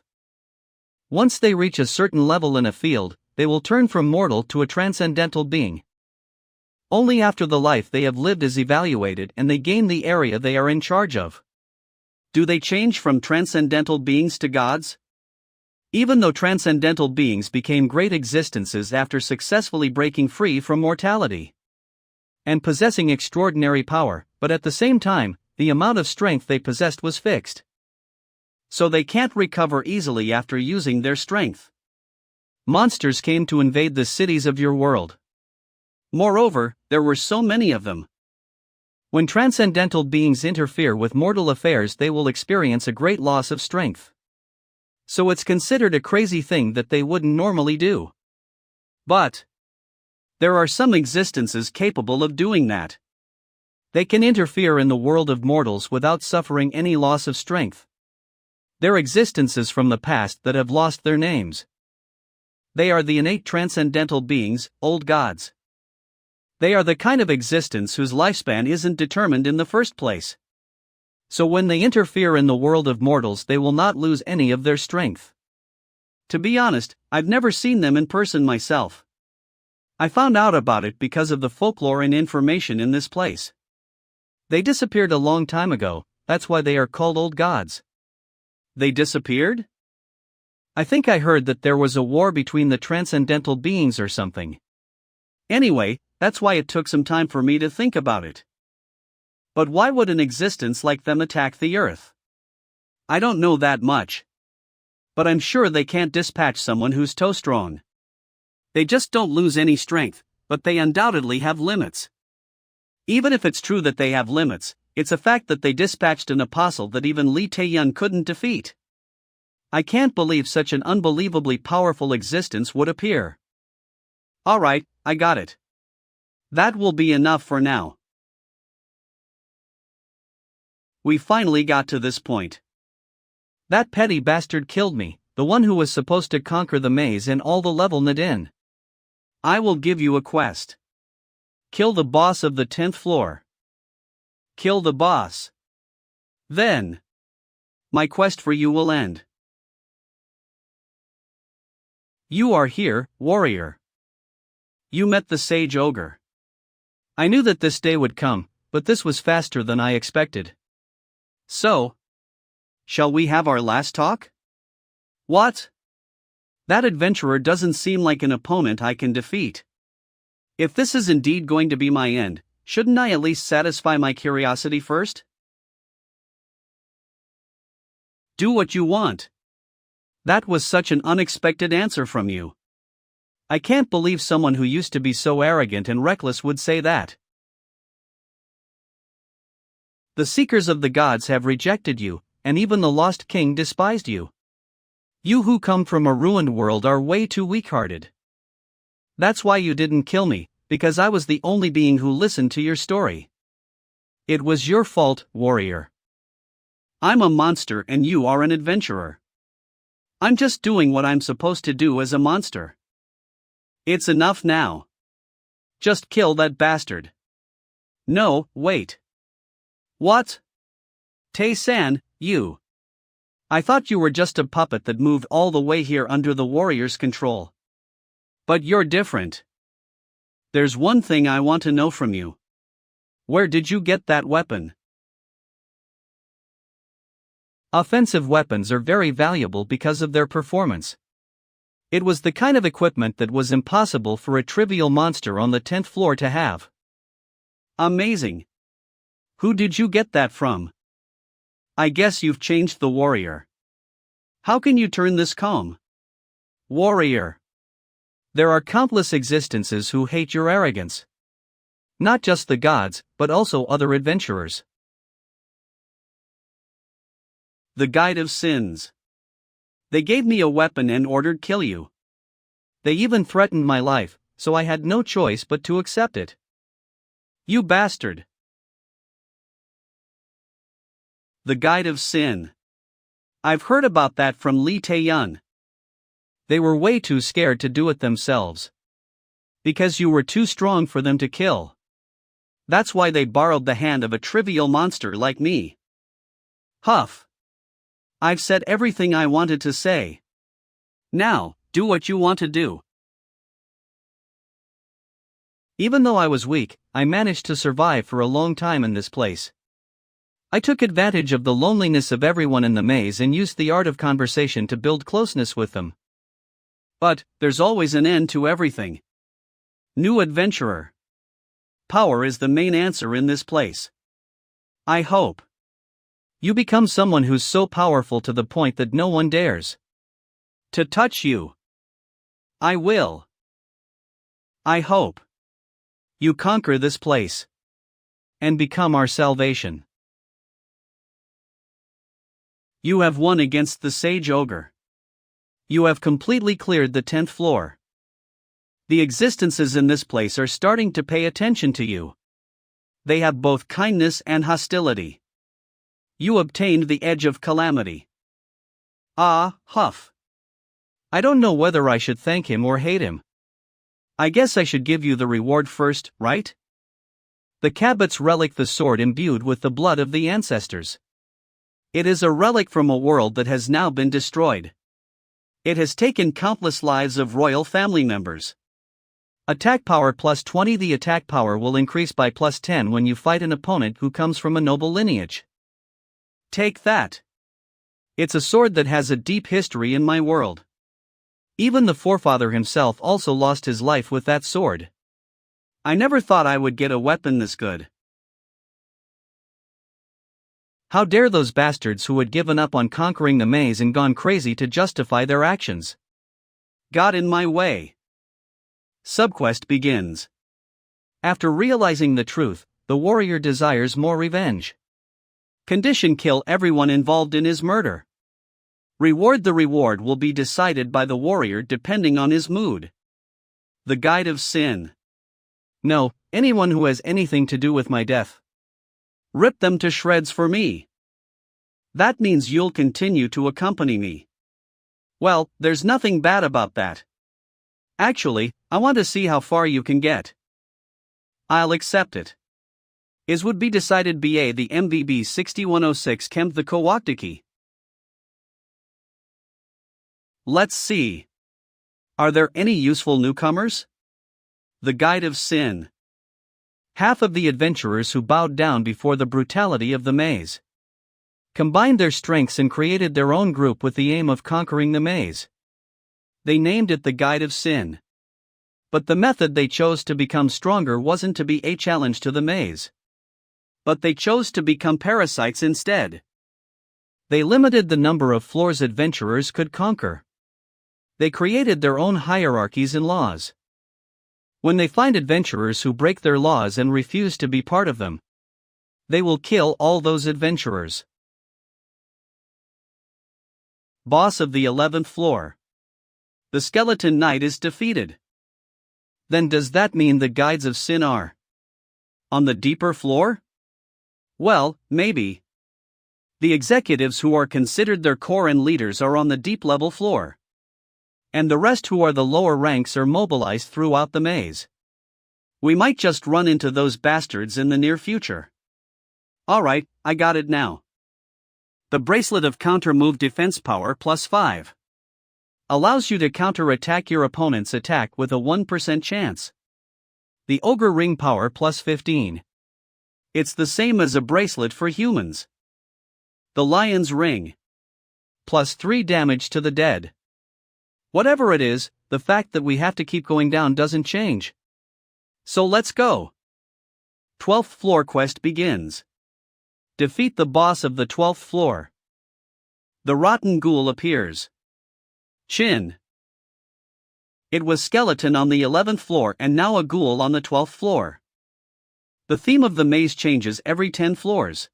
[SPEAKER 2] Once they reach a certain level in a field, they will turn from mortal to a transcendental being. Only after the life they have lived is evaluated and they gain the area they are in charge of. Do they change from transcendental beings to gods? Even though transcendental beings became great existences after successfully breaking free from mortality and possessing extraordinary power, but at the same time, the amount of strength they possessed was fixed. So they can't recover easily after using their strength. Monsters came to invade the cities of your world. Moreover, there were so many of them. When transcendental beings interfere with mortal affairs, they will experience a great loss of strength. So it's considered a crazy thing that they wouldn't normally do. But there are some existences capable of doing that. They can interfere in the world of mortals without suffering any loss of strength. They're existences from the past that have lost their names. They are the innate transcendental beings, old gods. They are the kind of existence whose lifespan isn't determined in the first place. So when they interfere in the world of mortals, they will not lose any of their strength.
[SPEAKER 1] To be honest, I've never seen them in person myself. I found out about it because of the folklore and information in this place.
[SPEAKER 2] They disappeared a long time ago, that's why they are called old gods.
[SPEAKER 1] They disappeared?
[SPEAKER 2] I think I heard that there was a war between the transcendental beings or something.
[SPEAKER 1] Anyway, that's why it took some time for me to think about it. But why would an existence like them attack the Earth? I don't know that much. But I'm sure they can't dispatch someone who's toe-strong. They just don't lose any strength, but they undoubtedly have limits. Even if it's true that they have limits, it's a fact that they dispatched an apostle that even Li Taeyun couldn't defeat. I can't believe such an unbelievably powerful existence would appear. Alright, I got it. That will be enough for now. We finally got to this point.
[SPEAKER 2] That petty bastard killed me, the one who was supposed to conquer the maze and all the level Nadin.
[SPEAKER 1] I will give you a quest. Kill the boss of the 10th floor. Kill the boss. Then, my quest for you will end. You are here, warrior. You met the sage ogre.
[SPEAKER 2] I knew that this day would come, but this was faster than I expected.
[SPEAKER 1] So, shall we have our last talk? What? That adventurer doesn't seem like an opponent I can defeat. If this is indeed going to be my end, shouldn't I at least satisfy my curiosity first? Do what you want. That was such an unexpected answer from you. I can't believe someone who used to be so arrogant and reckless would say that.
[SPEAKER 2] The seekers of the gods have rejected you, and even the lost king despised you. You who come from a ruined world are way too weak-hearted. That's why you didn't kill me, because I was the only being who listened to your story. It was your fault, warrior.
[SPEAKER 1] I'm a monster and you are an adventurer. I'm just doing what I'm supposed to do as a monster. It's enough now. Just kill that bastard. No, wait. What? Tae-san, you. I thought you were just a puppet that moved all the way here under the warrior's control. But you're different. There's one thing I want to know from you. Where did you get that weapon?
[SPEAKER 2] Offensive weapons are very valuable because of their performance. It was the kind of equipment that was impossible for a trivial monster on the 10th floor to have.
[SPEAKER 1] Amazing. Who did you get that from? I guess you've changed the warrior. How can you turn this calm? Warrior.
[SPEAKER 2] There are countless existences who hate your arrogance. Not just the gods, but also other adventurers.
[SPEAKER 1] The Guide of Sins. They gave me a weapon and ordered kill you.
[SPEAKER 2] They even threatened my life, so I had no choice but to accept it.
[SPEAKER 1] You bastard. The Guide of Sin. I've heard about that from Li Taeyun.
[SPEAKER 2] They were way too scared to do it themselves.
[SPEAKER 1] Because you were too strong for them to kill. That's why they borrowed the hand of a trivial monster like me. Huff. I've said everything I wanted to say. Now, do what you want to do.
[SPEAKER 2] Even though I was weak, I managed to survive for a long time in this place. I took advantage of the loneliness of everyone in the maze and used the art of conversation to build closeness with them.
[SPEAKER 1] But, there's always an end to everything. New adventurer. Power is the main answer in this place. I hope.
[SPEAKER 2] You become someone who's so powerful to the point that no one dares
[SPEAKER 1] to touch you. I will. I hope. You conquer this place.
[SPEAKER 2] And become our salvation.
[SPEAKER 1] You have won against the Sage Ogre. You have completely cleared the 10th floor. The existences in this place are starting to pay attention to you. They have both kindness and hostility. You obtained the edge of calamity. Ah, Huff.
[SPEAKER 2] I don't know whether I should thank him or hate him.
[SPEAKER 1] I guess I should give you the reward first, right?
[SPEAKER 2] The Cabot's relic, the sword imbued with the blood of the ancestors.
[SPEAKER 1] It is a relic from a world that has now been destroyed. It has taken countless lives of royal family members.
[SPEAKER 2] Attack power plus 20. The attack power will increase by plus 10 when you fight an opponent who comes from a noble lineage.
[SPEAKER 1] Take that. It's a sword that has a deep history in my world.
[SPEAKER 2] Even the forefather himself also lost his life with that sword.
[SPEAKER 1] I never thought I would get a weapon this good.
[SPEAKER 2] How dare those bastards who had given up on conquering the maze and gone crazy to justify their actions.
[SPEAKER 1] Got in my way. Subquest begins.
[SPEAKER 2] After realizing the truth, the warrior desires more revenge.
[SPEAKER 1] Condition: kill everyone involved in his murder. Reward: the reward will be decided by the warrior depending on his mood. The Guide of Sin.
[SPEAKER 2] No, anyone who has anything to do with my death.
[SPEAKER 1] Rip them to shreds for me. That means you'll continue to accompany me. Well, there's nothing bad about that. Actually, I want to see how far you can get. I'll accept it. Is would be decided BA the MVB 6106 Kemp the Kowaktiki. Let's see. Are there any useful newcomers? The Guide of Sin.
[SPEAKER 2] Half of the adventurers who bowed down before the brutality of the maze combined their strengths and created their own group with the aim of conquering the maze.
[SPEAKER 1] They named it the Guide of Sin. But the method they chose to become stronger wasn't to be a challenge to the maze. But they chose to become parasites instead.
[SPEAKER 2] They limited the number of floors adventurers could conquer. They created their own hierarchies and laws. When they find adventurers who break their laws and refuse to be part of them, they will kill all those adventurers.
[SPEAKER 1] Boss of the 11th floor. The Skeleton Knight is defeated.
[SPEAKER 2] Then does that mean the Guides of Sin are
[SPEAKER 1] on the deeper floor? Well, maybe. The executives who are considered their core and leaders are on the deep level floor. And the rest who are the lower ranks are mobilized throughout the maze. We might just run into those bastards in the near future. Alright, I got it now. The Bracelet of Counter Move Defense Power plus 5. Allows you to counter-attack your opponent's attack with a 1% chance.
[SPEAKER 2] The Ogre Ring Power plus 15.
[SPEAKER 1] It's the same as a bracelet for humans. The Lion's Ring.
[SPEAKER 2] Plus 3 damage to the dead.
[SPEAKER 1] Whatever it is, the fact that we have to keep going down doesn't change. So let's go. 12th floor quest begins. Defeat the boss of the 12th floor. The Rotten Ghoul appears. Chin. It was skeleton on the 11th floor and now a ghoul on the 12th floor. The theme of the maze changes every 10 floors.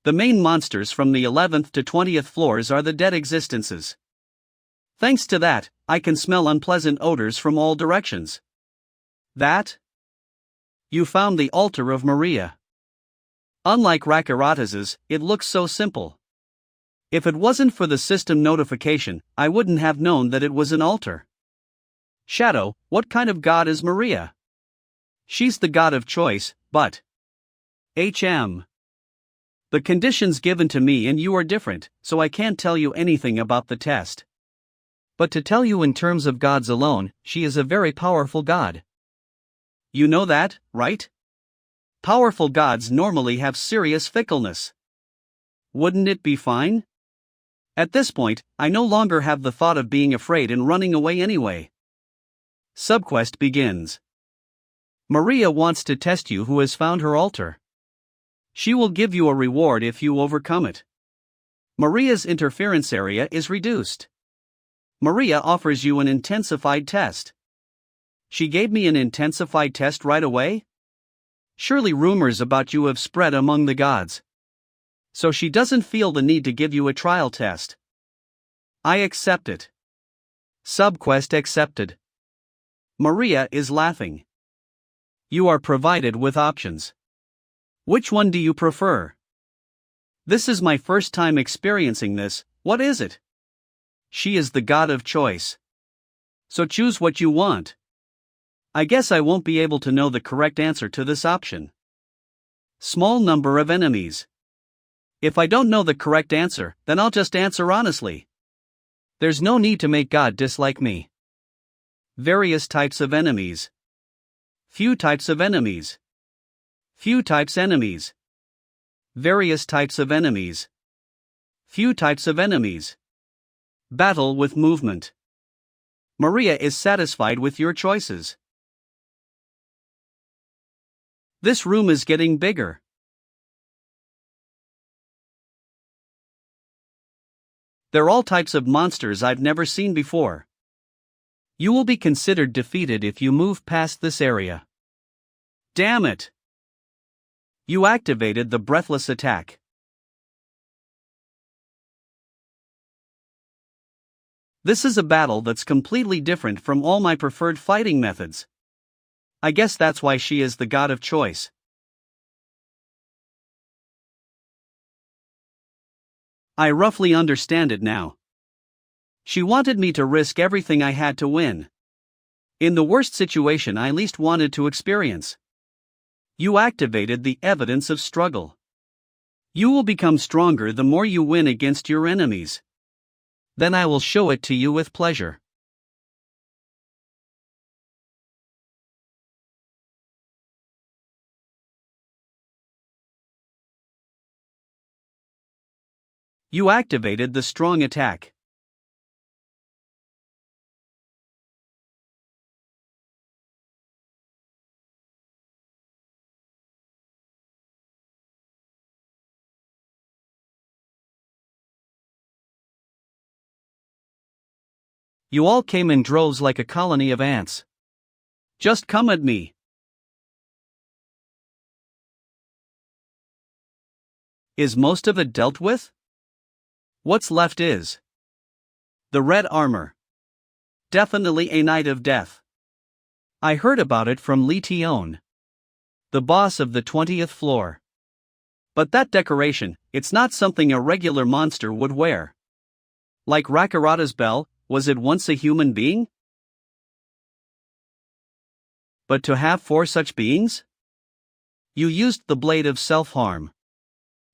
[SPEAKER 1] The main monsters from the 11th to 20th floors are the dead existences. Thanks to that, I can smell unpleasant odors from all directions. That? You found the altar of Maria. Unlike Rakaratas's, it looks so simple. If it wasn't for the system notification, I wouldn't have known that it was an altar. Shadow, what kind of god is Maria? She's the god of choice, but HM. The conditions given to me and you are different, so I can't tell you anything about the test.
[SPEAKER 2] But to tell you in terms of gods alone, she is a very powerful god.
[SPEAKER 1] You know that, right? Powerful gods normally have serious fickleness. Wouldn't it be fine? At this point, I no longer have the thought of being afraid and running away anyway. Subquest begins. Maria wants to test you who has found her altar. She will give you a reward if you overcome it. Maria's interference area is reduced. Maria offers you an intensified test. She gave me an intensified test right away? Surely rumors about you have spread among the gods. So she doesn't feel the need to give you a trial test. I accept it. Subquest accepted. Maria is laughing. You are provided with options. Which one do you prefer? This is my first time experiencing this, what is it? She is the god of choice. So choose what you want. I guess I won't be able to know the correct answer to this option. Small number of enemies. If I don't know the correct answer, then I'll just answer honestly.
[SPEAKER 2] There's no need to make God dislike me.
[SPEAKER 1] Various types of enemies. Few types of enemies. Few types enemies. Various types of enemies. Few types of enemies. Battle with movement. Maria is satisfied with your choices. This room is getting bigger. They're all types of monsters I've never seen before.
[SPEAKER 2] You will be considered defeated if you move past this area.
[SPEAKER 1] Damn it! You activated the breathless attack. This is a battle that's completely different from all my preferred fighting methods. I guess that's why she is the god of choice. I roughly understand it now. She wanted me to risk everything I had to win. In the worst situation I least wanted to experience. You activated the evidence of struggle. You will become stronger the more you win against your enemies.
[SPEAKER 2] Then I will show it to you with pleasure.
[SPEAKER 1] You activated the strong attack.
[SPEAKER 2] You all came in droves like a colony of ants.
[SPEAKER 1] Just come at me. Is most of it dealt with? What's left is the red armor. Definitely a knight of death.
[SPEAKER 2] I heard about it from Li Tion, the boss of the 20th floor.
[SPEAKER 1] But that decoration, it's not something a regular monster would wear. Like Rakarata's bell, was it once a human being? But to have 4 such beings? You used the blade of self-harm.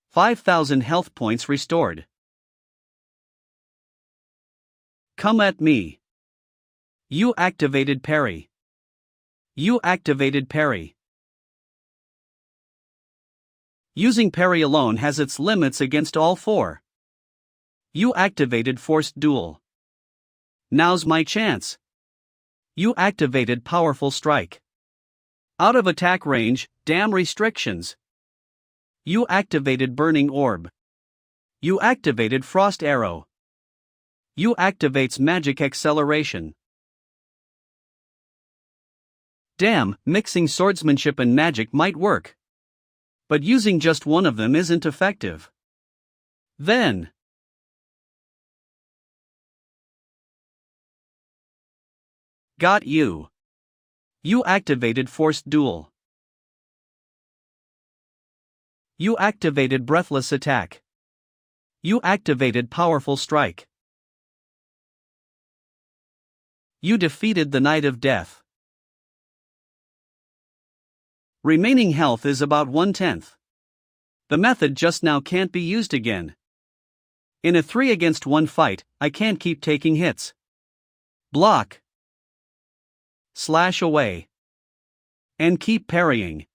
[SPEAKER 1] 5,000 health points restored. Come at me. You activated parry. You activated parry. Using parry alone has its limits against all 4. You activated forced duel. Now's my chance. You activated powerful strike. Out of attack range, damn restrictions. You activated burning orb. You activated frost arrow. You activates magic acceleration. Damn, mixing swordsmanship and magic might work. But using just one of them isn't effective. Then got you. You activated forced duel. You activated breathless attack. You activated powerful strike. You defeated the Knight of Death. Remaining health is about 1/10. The method just now can't be used again. In a 3 against 1 fight, I can't keep taking hits. Block. Slash away. And keep parrying.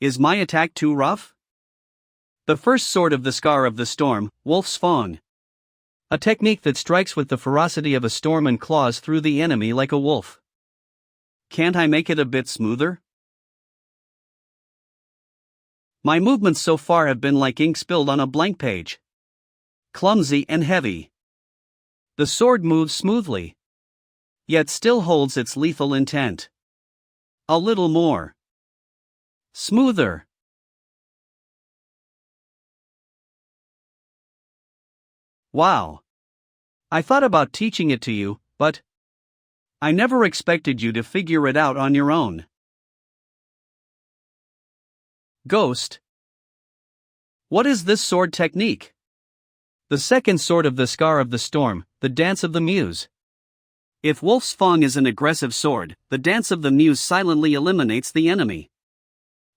[SPEAKER 1] Is my attack too rough? The first sword of the Scar of the Storm, Wolf's Fang. A technique that strikes with the ferocity of a storm and claws through the enemy like a wolf. Can't I make it a bit smoother? My movements so far have been like ink spilled on a blank page. Clumsy and heavy. The sword moves smoothly, yet still holds its lethal intent. A little more. Smoother. Wow. I thought about teaching it to you, but I never expected you to figure it out on your own. Ghost. What is this sword technique?
[SPEAKER 2] The second sword of the Scar of the Storm, the Dance of the Muse.
[SPEAKER 1] If Wolf's Fang is an aggressive sword, the Dance of the Muse silently eliminates the enemy.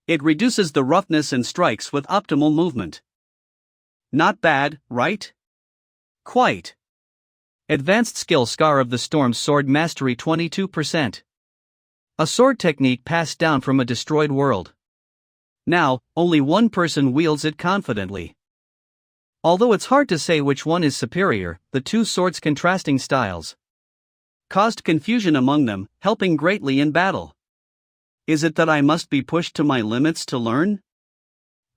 [SPEAKER 1] It reduces the roughness and strikes with optimal movement. Not bad, right? Quite.
[SPEAKER 2] Advanced skill Scar of the Storm Sword Mastery 22%. A sword technique passed down from a destroyed world.
[SPEAKER 1] Now, only one person wields it confidently.
[SPEAKER 2] Although it's hard to say which one is superior, the two swords' contrasting styles
[SPEAKER 1] caused confusion among them, helping greatly in battle. Is it that I must be pushed to my limits to learn?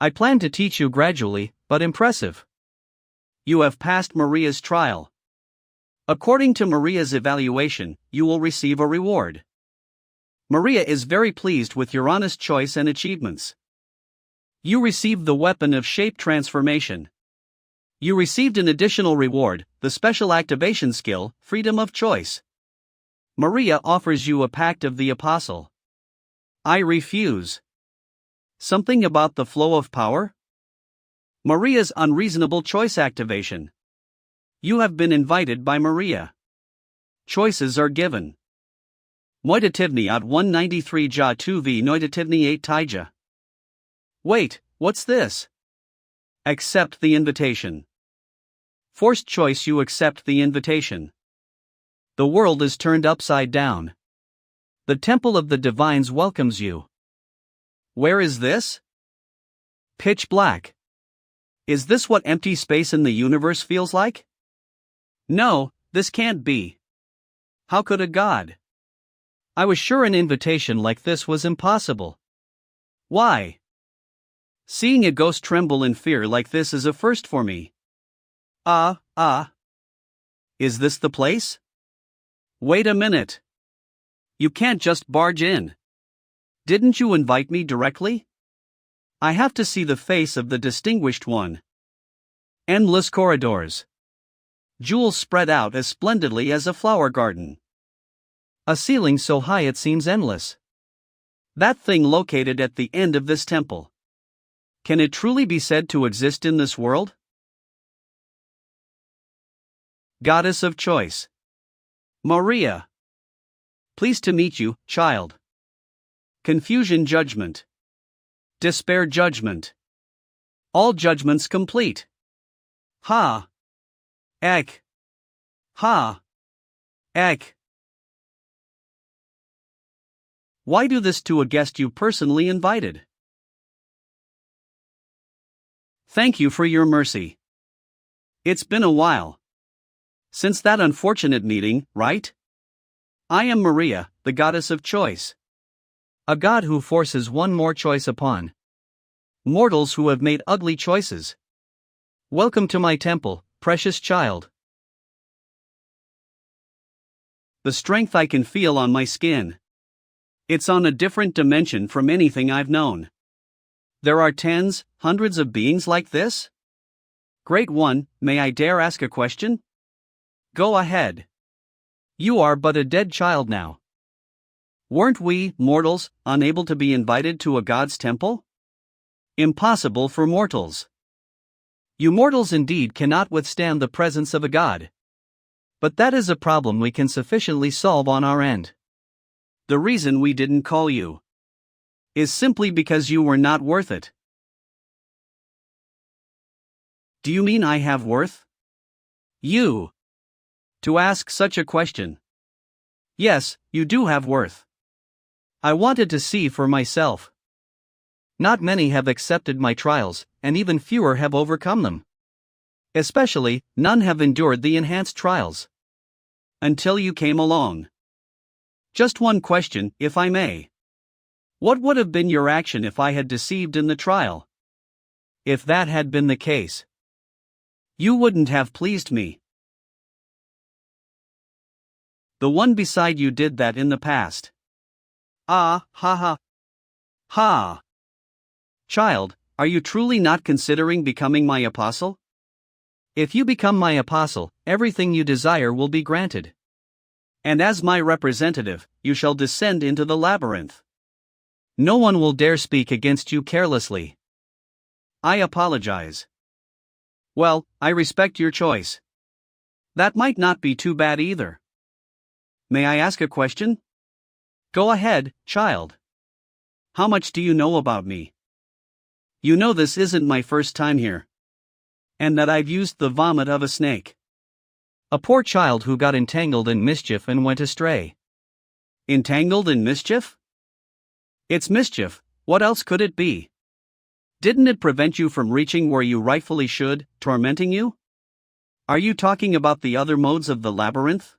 [SPEAKER 2] I plan to teach you gradually, but impressive.
[SPEAKER 1] You have passed Maria's trial. According to Maria's evaluation, you will receive a reward. Maria is very pleased with your honest choice and achievements. You received the weapon of shape transformation. You received an additional reward, the special activation skill, freedom of choice. Maria offers you a pact of the apostle. I refuse. Something about the flow of power? Maria's unreasonable choice activation. You have been invited by Maria. Choices are given. Moitativni at 193 ja 2v Noitativni 8 Taija. Wait, what's this? Accept the invitation. Forced choice. You accept the invitation. The world is turned upside down. The temple of the divines welcomes you. Where is this? Pitch black. Is this what empty space in the universe feels like? No, this can't be. How could a god?
[SPEAKER 2] I was sure an invitation like this was impossible.
[SPEAKER 1] Why? Seeing a ghost tremble in fear like this is a first for me. Is this the place? Wait a minute. You can't just barge in. Didn't you invite me directly? I have to see the face of the distinguished one. Endless corridors. Jewels spread out as splendidly as a flower garden.
[SPEAKER 2] A ceiling so high it seems endless.
[SPEAKER 1] That thing located at the end of this temple. Can it truly be said to exist in this world? Goddess of Choice. Maria. Pleased to meet you, child. Confusion Judgment. Despair Judgment. All judgments complete. Ha. Ek. Ha. Ek. Why do this to a guest you personally invited? Thank you for your mercy. It's been a while. Since that unfortunate meeting, right? I am Maria, the goddess of choice.
[SPEAKER 2] A god who forces one more choice upon
[SPEAKER 1] mortals who have made ugly choices.
[SPEAKER 2] Welcome to my temple, precious child.
[SPEAKER 1] The strength I can feel on my skin. It's on a different dimension from anything I've known. There are tens, hundreds of beings like this? Great One, may I dare ask a question? Go ahead.
[SPEAKER 2] You are but a dead child now.
[SPEAKER 1] Weren't we, mortals, unable to be invited to a god's temple? Impossible for mortals.
[SPEAKER 2] You mortals indeed cannot withstand the presence of a god. But that is a problem we can sufficiently solve on our end.
[SPEAKER 1] The reason we didn't call you is simply because you were not worth it. Do you mean I have worth? You. To ask such a question. Yes, you do have worth.
[SPEAKER 2] I wanted to see for myself. Not many have accepted my trials, and even fewer have overcome them. Especially, none have endured the enhanced trials.
[SPEAKER 1] Until you came along. Just one question, if I may. What would have been your action if I had deceived in the trial?
[SPEAKER 2] If that had been the case,
[SPEAKER 1] you wouldn't have pleased me. The one beside you did that in the past. Ah, ha ha. Ha. Child, are you truly not considering becoming my apostle?
[SPEAKER 2] If you become my apostle, everything you desire will be granted.
[SPEAKER 1] And as my representative, you shall descend into the labyrinth.
[SPEAKER 2] No one will dare speak against you carelessly.
[SPEAKER 1] I apologize. Well, I respect your choice. That might not be too bad either. May I ask a question? Go ahead, child. How much do you know about me? You know this isn't my first time here. And that I've used the vomit of a snake.
[SPEAKER 2] A poor child who got entangled in mischief and went astray.
[SPEAKER 1] Entangled in mischief? It's mischief, what else could it be? Didn't it prevent you from reaching where you rightfully should, tormenting you? Are you talking about the other modes of the labyrinth?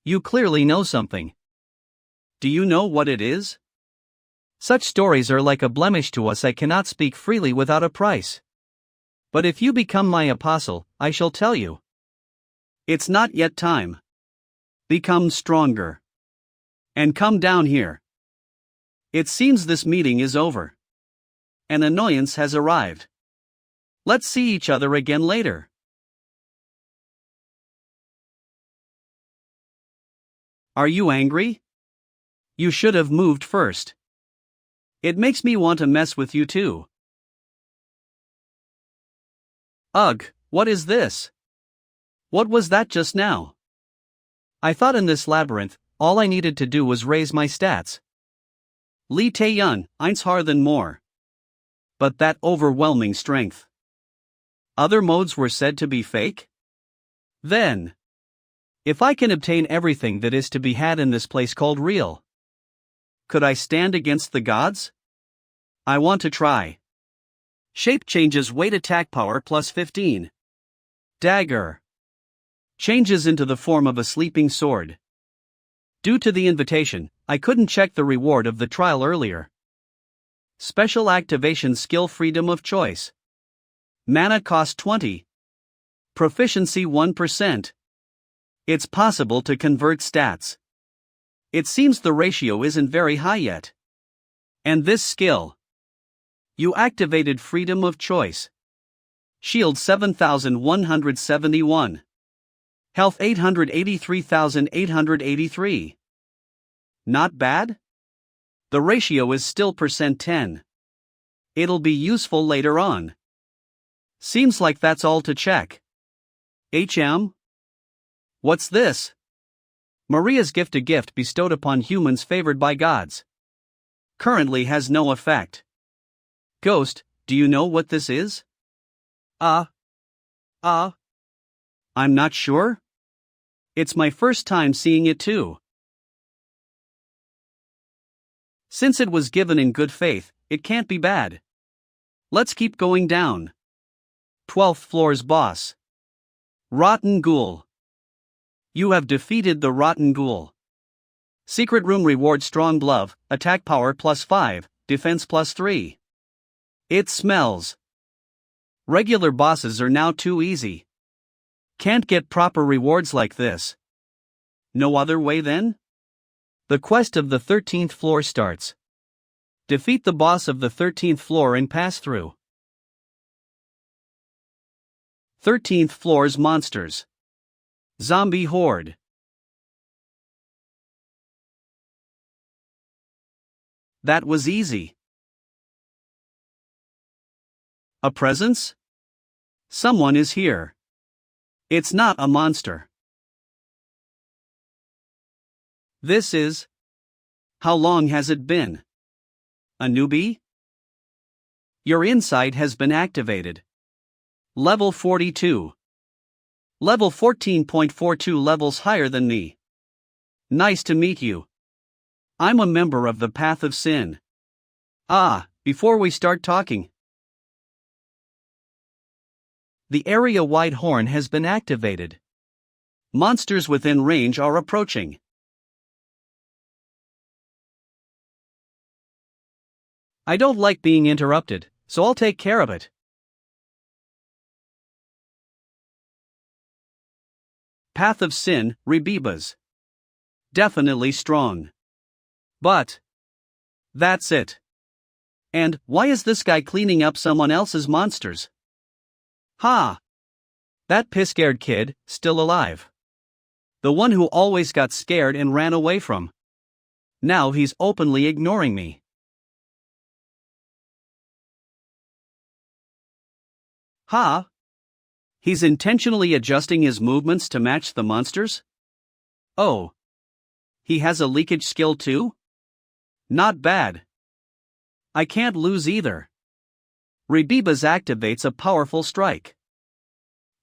[SPEAKER 2] You clearly know something.
[SPEAKER 1] Do you know what it is?
[SPEAKER 2] Such stories are like a blemish to us. I cannot speak freely without a price. But if you become my apostle, I shall tell you.
[SPEAKER 1] It's not yet time. Become stronger. And come down here. It seems this meeting is over. An annoyance has arrived. Let's see each other again later. Are you angry? You should have moved first. It makes me want to mess with you too. Ugh, what is this? What was that just now?
[SPEAKER 2] I thought in this labyrinth, all I needed to do was raise my stats.
[SPEAKER 1] Li Taeyun, eins harthen more. But that overwhelming strength. Other modes were said to be fake? Then, if I can obtain everything that is to be had in this place called real, could I stand against the gods? I want to try. Shape changes weight attack power plus 15. Dagger. Changes into the form of a sleeping sword. Due to the invitation, I couldn't check the reward of the trial earlier. Special activation skill freedom of choice. Mana cost 20. Proficiency 1%. It's possible to convert stats. It seems the ratio isn't very high yet. And this skill. You activated freedom of choice. Shield 7171. Health 883,883. Not bad? The ratio is still %10. It'll be useful later on. Seems like that's all to check. HM? What's this? Maria's gift, a gift bestowed upon humans favored by gods. Currently has no effect. Ghost, do you know what this is? I'm not sure. It's my first time seeing it too. Since it was given in good faith, it can't be bad. Let's keep going down. 12th floor's boss. Rotten Ghoul. You have defeated the Rotten Ghoul. Secret room reward strong glove, attack power plus 5, defense plus 3. It smells. Regular bosses are now too easy. Can't get proper rewards like this. No other way then?
[SPEAKER 2] The quest of the 13th floor starts. Defeat the boss of the 13th floor and pass through.
[SPEAKER 1] 13th floor's monsters. Zombie horde. That was easy. A presence? Someone is here. It's not a monster. This is. How long has it been? A newbie? Your insight has been activated. Level 42. Level 14.42 levels higher than me. Nice to meet you. I'm a member of the Path of Sin. Before we start talking. The area-wide horn has been activated. Monsters within range are approaching. I don't like being interrupted, so I'll take care of it. Path of Sin, Rebebas. Definitely strong. But that's it. And why is this guy cleaning up someone else's monsters? That piss-scared kid, still alive. The one who always got scared and ran away from. Now he's openly ignoring me. He's intentionally adjusting his movements to match the monsters? Oh. He has a leakage skill too? Not bad. I can't lose either. Rebebas activates a powerful strike.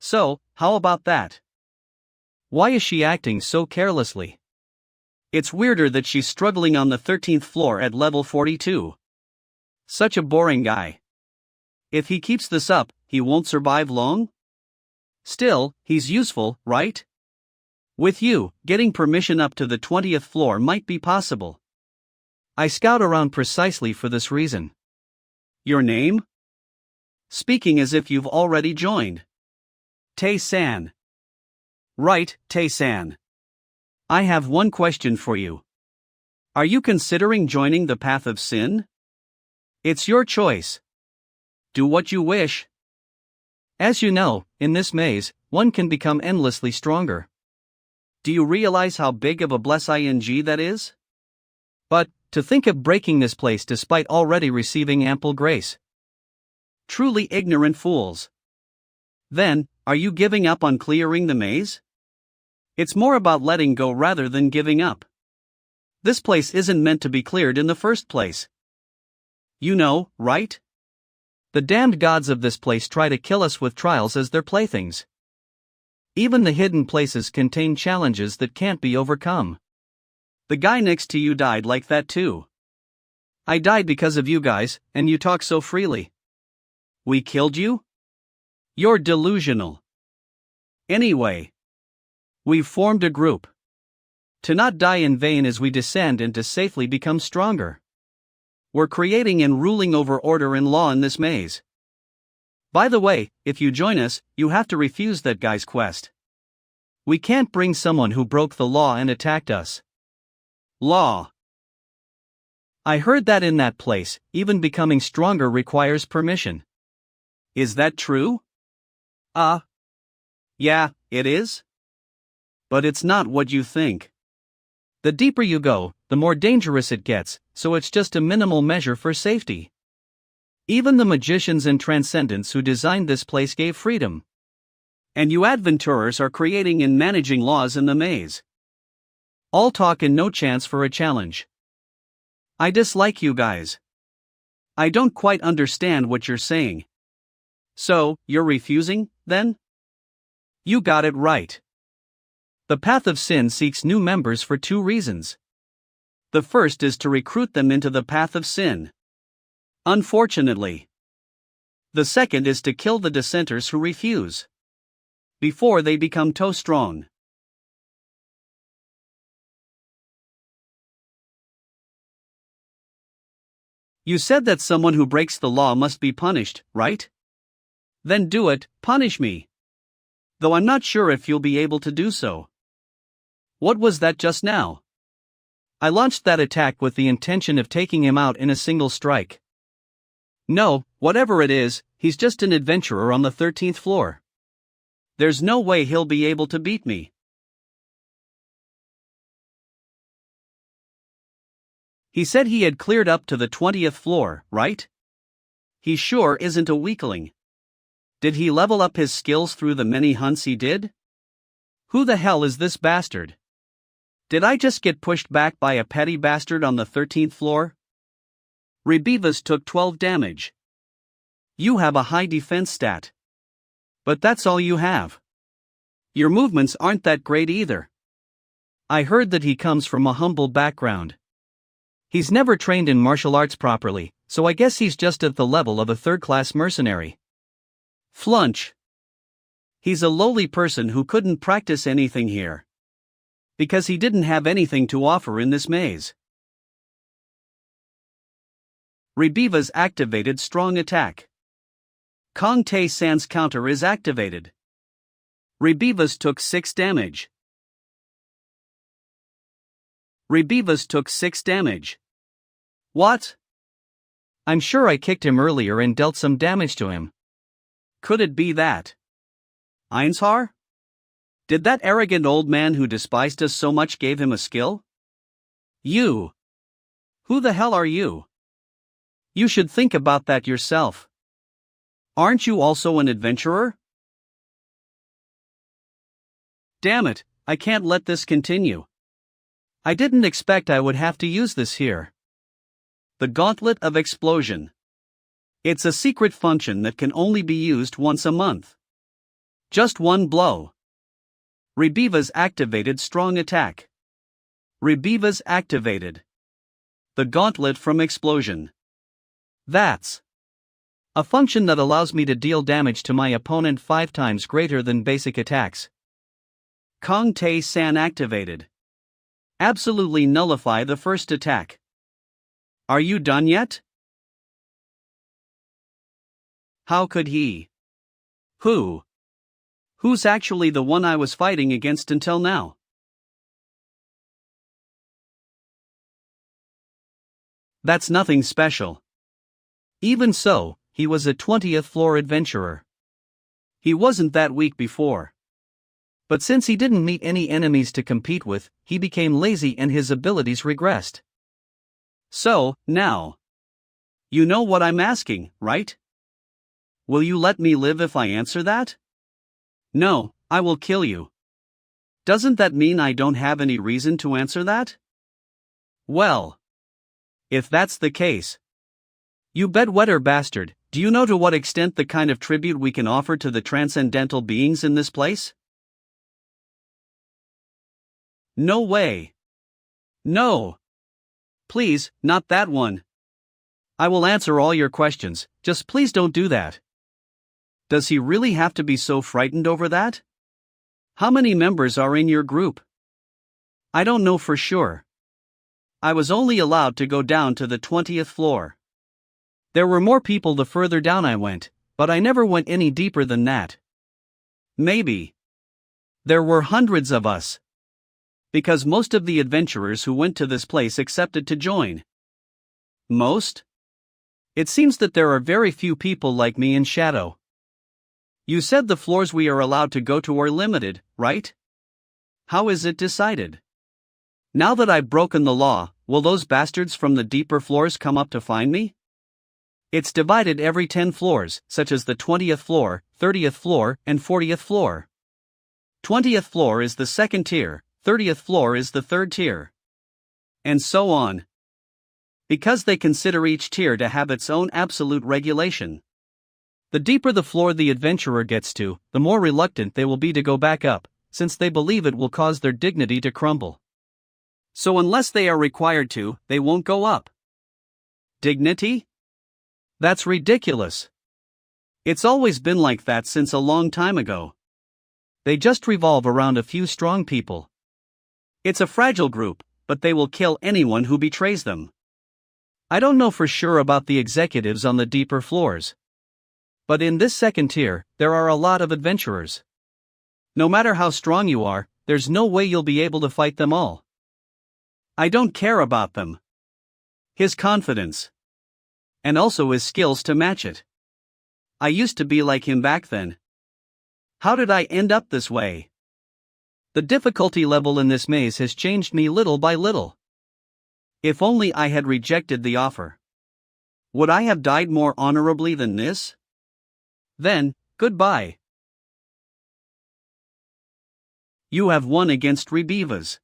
[SPEAKER 1] So, how about that?
[SPEAKER 2] Why is she acting so carelessly?
[SPEAKER 1] It's weirder that she's struggling on the 13th floor at level 42. Such a boring guy. If he keeps this up, he won't survive long? Still, he's useful, right? With you, getting permission up to the 20th floor might be possible.
[SPEAKER 2] I scout around precisely for this reason.
[SPEAKER 1] Your name? Speaking as if you've already joined. Tae-san. Right, Tae-san. I have one question for you. Are you considering joining the path of sin? It's your choice. Do what you wish.
[SPEAKER 2] As you know, in this maze, one can become endlessly stronger.
[SPEAKER 1] Do you realize how big of a blessing that is?
[SPEAKER 2] But, to think of breaking this place despite already receiving ample grace.
[SPEAKER 1] Truly ignorant fools. Then, are you giving up on clearing the maze? It's more about letting go rather than giving up. This place isn't meant to be cleared in the first place. You know, right?
[SPEAKER 2] The damned gods of this place try to kill us with trials as their playthings. Even the hidden places contain challenges that can't be overcome.
[SPEAKER 1] The guy next to you died like that too.
[SPEAKER 2] I died because of you guys, and you talk so freely.
[SPEAKER 1] We killed you? You're delusional. Anyway, we've formed a group. To not die in vain as we descend and to safely become stronger. We're creating and ruling over order and law in this maze. By the way, if you join us, you have to refuse that guy's quest.
[SPEAKER 2] We can't bring someone who broke the law and attacked us.
[SPEAKER 1] Law.
[SPEAKER 2] I heard that in that place, even becoming stronger requires permission.
[SPEAKER 1] Is that true? Yeah, it is. But it's not what you think.
[SPEAKER 2] The deeper you go, the more dangerous it gets, so it's just a minimal measure for safety. Even the magicians and transcendents who designed this place gave freedom.
[SPEAKER 1] And you adventurers are creating and managing laws in the maze.
[SPEAKER 2] All talk and no chance for a challenge.
[SPEAKER 1] I dislike you guys. I don't quite understand what you're saying. So, you're refusing, then? You got it right.
[SPEAKER 2] The path of sin seeks new members for two reasons.
[SPEAKER 1] The first is to recruit them into the path of sin. Unfortunately. The second is to kill the dissenters who refuse. Before they become too strong. You said that someone who breaks the law must be punished, right? Then do it, punish me. Though I'm not sure if you'll be able to do so. What was that just now?
[SPEAKER 2] I launched that attack with the intention of taking him out in a single strike.
[SPEAKER 1] No, whatever it is, he's just an adventurer on the 13th floor. There's no way he'll be able to beat me. He said he had cleared up to the 20th floor, right? He sure isn't a weakling. Did he level up his skills through the many hunts he did? Who the hell is this bastard? Did I just get pushed back by a petty bastard on the 13th floor? Rebivas took 12 damage. You have a high defense stat. But that's all you have. Your movements aren't that great either.
[SPEAKER 2] I heard that he comes from a humble background. He's never trained in martial arts properly, so I guess he's just at the level of a third-class mercenary.
[SPEAKER 1] Flunch. He's a lowly person who couldn't practice anything here. Because he didn't have anything to offer in this maze. Rebivas activated strong attack. Kong Tae-san's counter is activated. Rebivas took 6 damage. Rebivas took 6 damage. What?
[SPEAKER 2] I'm sure I kicked him earlier and dealt some damage to him.
[SPEAKER 1] Could it be that? Einshar? Did that arrogant old man who despised us so much gave him a skill? You. Who the hell are you? You should think about that yourself. Aren't you also an adventurer? Damn it, I can't let this continue. I didn't expect I would have to use this here. The Gauntlet of Explosion. It's a secret function that can only be used once a month. Just one blow. Rebivas activated strong attack. Rebivas activated. The gauntlet from explosion. That's a function that allows me to deal damage to my opponent 5 times greater than basic attacks. Kong Tae San activated. Absolutely nullify the first attack. Are you done yet? How could he? Who? Who's actually the one I was fighting against until now? That's nothing special. Even so, he was a 20th floor adventurer. He wasn't that weak before. But since he didn't meet any enemies to compete with, he became lazy and his abilities regressed. So, now. You know what I'm asking, right? Will you let me live if I answer that? No, I will kill you. Doesn't that mean I don't have any reason to answer that? Well, if that's the case. You bedwetter bastard, do you know to what extent the kind of tribute we can offer to the transcendental beings in this place? No way. No. Please, not that one. I will answer all your questions, just please don't do that. Does he really have to be so frightened over that? How many members are in your group? I don't know for sure. I was only allowed to go down to the 20th floor. There were more people the further down I went, but I never went any deeper than that. Maybe. There were hundreds of us. Because most of the adventurers who went to this place accepted to join. Most? It seems that there are very few people like me in Shadow. You said the floors we are allowed to go to are limited, right? How is it decided? Now that I've broken the law, will those bastards from the deeper floors come up to find me? It's divided every 10 floors, such as the 20th floor, 30th floor, and 40th floor. 20th floor is the second tier, 30th floor is the third tier. And so on. Because they consider each tier to have its own absolute regulation. The deeper the floor the adventurer gets to, the more reluctant they will be to go back up, since they believe it will cause their dignity to crumble. So unless they are required to, they won't go up. Dignity? That's ridiculous. It's always been like that since a long time ago. They just revolve around a few strong people. It's a fragile group, but they will kill anyone who betrays them. I don't know for sure about the executives on the deeper floors. But in this second tier, there are a lot of adventurers. No matter how strong you are, there's no way you'll be able to fight them all. I don't care about them. His confidence. And also his skills to match it. I used to be like him back then. How did I end up this way? The difficulty level in this maze has changed me little by little. If only I had rejected the offer. Would I have died more honorably than this? Then, goodbye. You have won against Rebivas.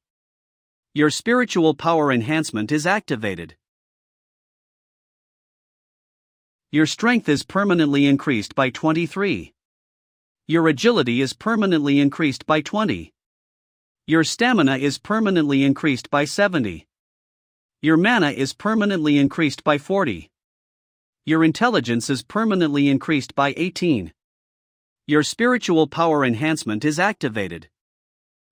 [SPEAKER 1] Your spiritual power enhancement is activated. Your strength is permanently increased by 23. Your agility is permanently increased by 20. Your stamina is permanently increased by 70. Your mana is permanently increased by 40. Your intelligence is permanently increased by 18. Your spiritual power enhancement is activated.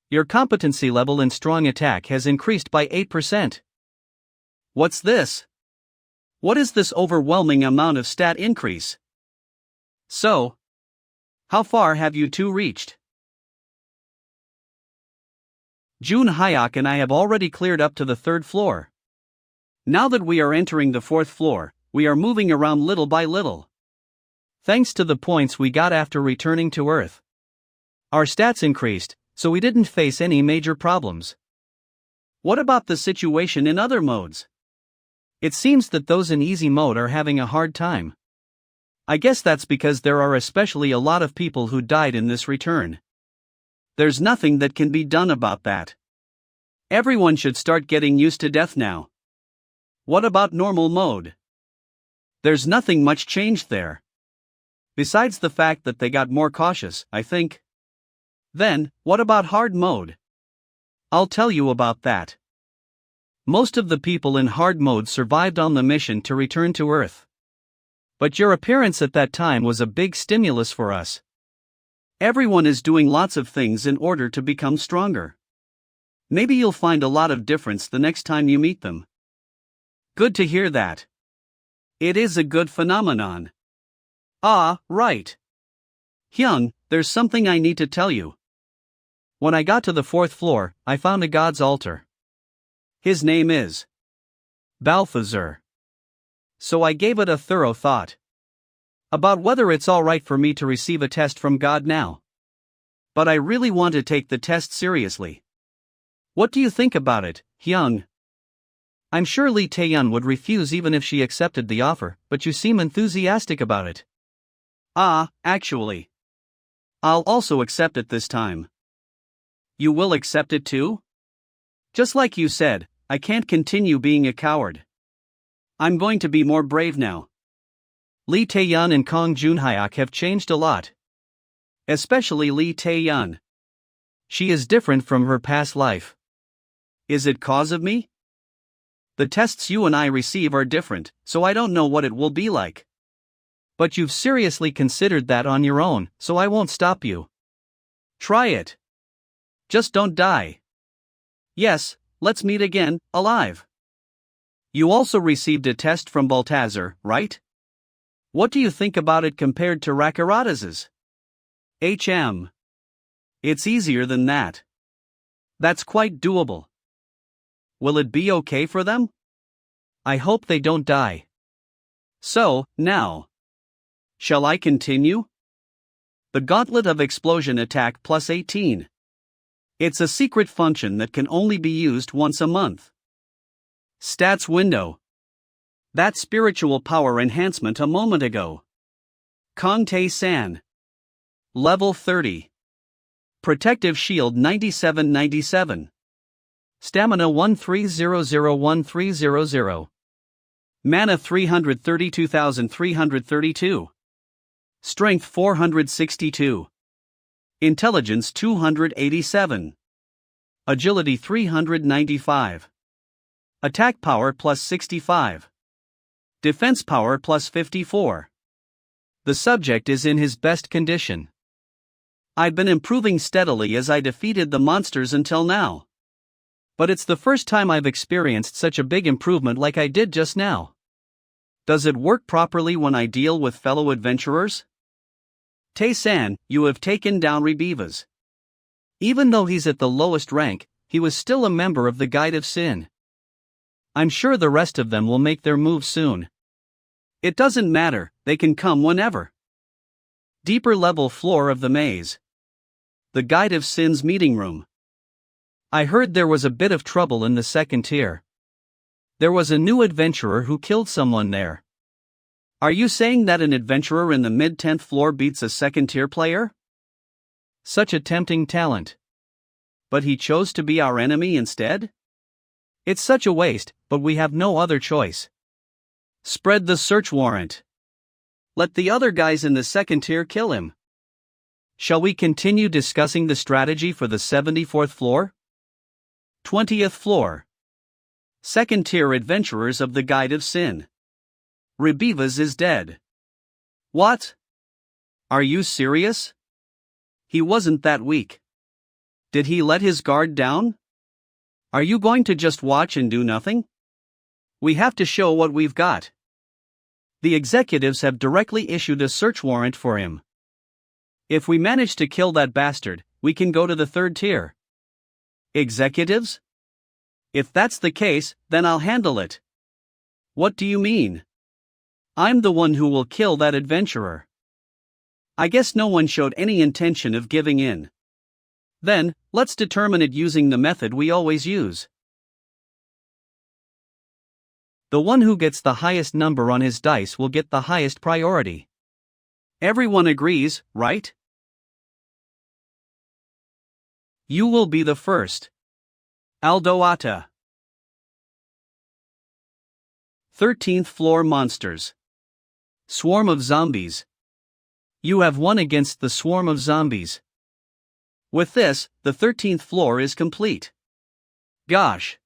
[SPEAKER 1] Your competency level in strong attack has increased by 8%. What's this? What is this overwhelming amount of stat increase? So, how far have you two reached? Jun Hyuk and I have already cleared up to the 3rd floor. Now that we are entering the 4th floor, we are moving around little by little. Thanks to the points we got after returning to Earth. Our stats increased, so we didn't face any major problems. What about the situation in other modes? It seems that those in easy mode are having a hard time. I guess that's because there are especially a lot of people who died in this return. There's nothing that can be done about that. Everyone should start getting used to death now. What about normal mode? There's nothing much changed there. Besides the fact that they got more cautious, I think. Then, what about hard mode? I'll tell you about that.
[SPEAKER 2] Most of the people in hard mode survived on the mission to return to Earth. But your appearance at that time was a big stimulus for us.
[SPEAKER 1] Everyone is doing lots of things in order to become stronger. Maybe you'll find a lot of difference the next time you meet them. Good to hear that. It is a good phenomenon. Ah, right. Hyung, there's something I need to tell you.
[SPEAKER 2] When I got to the 4th floor, I found a god's altar.
[SPEAKER 1] His name is
[SPEAKER 2] Balthazar.
[SPEAKER 1] So I gave it a thorough thought.
[SPEAKER 2] About whether it's alright for me to receive a test from God now.
[SPEAKER 1] But I really want to take the test seriously. What do you think about it, Hyung?
[SPEAKER 2] I'm sure Lee Tae-yeon would refuse even if she accepted the offer, but you seem enthusiastic about it.
[SPEAKER 1] Ah, actually. I'll also accept it this time. You will accept it too? Just like you said, I can't continue being a coward. I'm going to be more brave now.
[SPEAKER 2] Lee Tae-yeon and Kang Junhyuk have changed a lot.
[SPEAKER 1] Especially Lee Tae-yeon.
[SPEAKER 2] She is different from her past life.
[SPEAKER 1] Is it cause of me? The tests you and I receive are different, so I don't know what it will be like.
[SPEAKER 2] But you've seriously considered that on your own, so I won't stop you.
[SPEAKER 1] Try it. Just don't die. Yes, let's meet again, alive. You also received a test from Balthazar, right? What do you think about it compared to Rakaratas's? It's easier than that. That's quite doable. Will it be okay for them?
[SPEAKER 2] I hope they don't die.
[SPEAKER 1] So, now. Shall I continue? The Gauntlet of Explosion Attack plus 18. It's a secret function that can only be used once a month. Stats window. That spiritual power enhancement a moment ago. Kang Tae-san. Level 30. Protective Shield 9797.
[SPEAKER 2] Stamina 13001300.
[SPEAKER 1] Mana 332,332. Strength 462. Intelligence 287. Agility 395. Attack power plus 65. Defense power plus 54.
[SPEAKER 2] The subject is in his best condition.
[SPEAKER 1] I've been improving steadily as I defeated the monsters until now.
[SPEAKER 2] But it's the first time I've experienced such a big improvement like I did just now.
[SPEAKER 1] Does it work properly when I deal with fellow adventurers? Tae-san, you have taken down Rebivas.
[SPEAKER 2] Even though he's at the lowest rank, he was still a member of the Guide of Sin. I'm sure the rest of them will make their move soon.
[SPEAKER 1] It doesn't matter, they can come whenever. Deeper level floor of the maze. The Guide of Sin's meeting room.
[SPEAKER 2] I heard there was a bit of trouble in the 2nd tier. There was a new adventurer who killed someone there.
[SPEAKER 1] Are you saying that an adventurer in the mid-10th floor beats a 2nd tier player?
[SPEAKER 2] Such a tempting talent.
[SPEAKER 1] But he chose to be our enemy instead?
[SPEAKER 2] It's such a waste, but we have no other choice.
[SPEAKER 1] Spread the search warrant. Let the other guys in the 2nd tier kill him.
[SPEAKER 2] Shall we continue discussing the strategy for the 74th floor?
[SPEAKER 1] 20th floor. 2nd tier adventurers of the Guide of Sin. Rebivas is dead. What? Are you serious? He wasn't that weak. Did he let his guard down? Are you going to just watch and do nothing? We have to show what we've got. The executives have directly issued a search warrant for him. If we manage to kill that bastard, we can go to the 3rd tier. Executives? If that's the case, then I'll handle it. What do you mean? I'm the one who will kill that adventurer. I guess no one showed any intention of giving in. Then, let's determine it using the method we always use.
[SPEAKER 2] The one who gets the highest number on his dice will get the highest priority.
[SPEAKER 1] Everyone agrees, right? You will be the first. Aldoata. 13th floor monsters. Swarm of zombies. You have won against the swarm of zombies. With this, the 13th floor is complete. Gosh.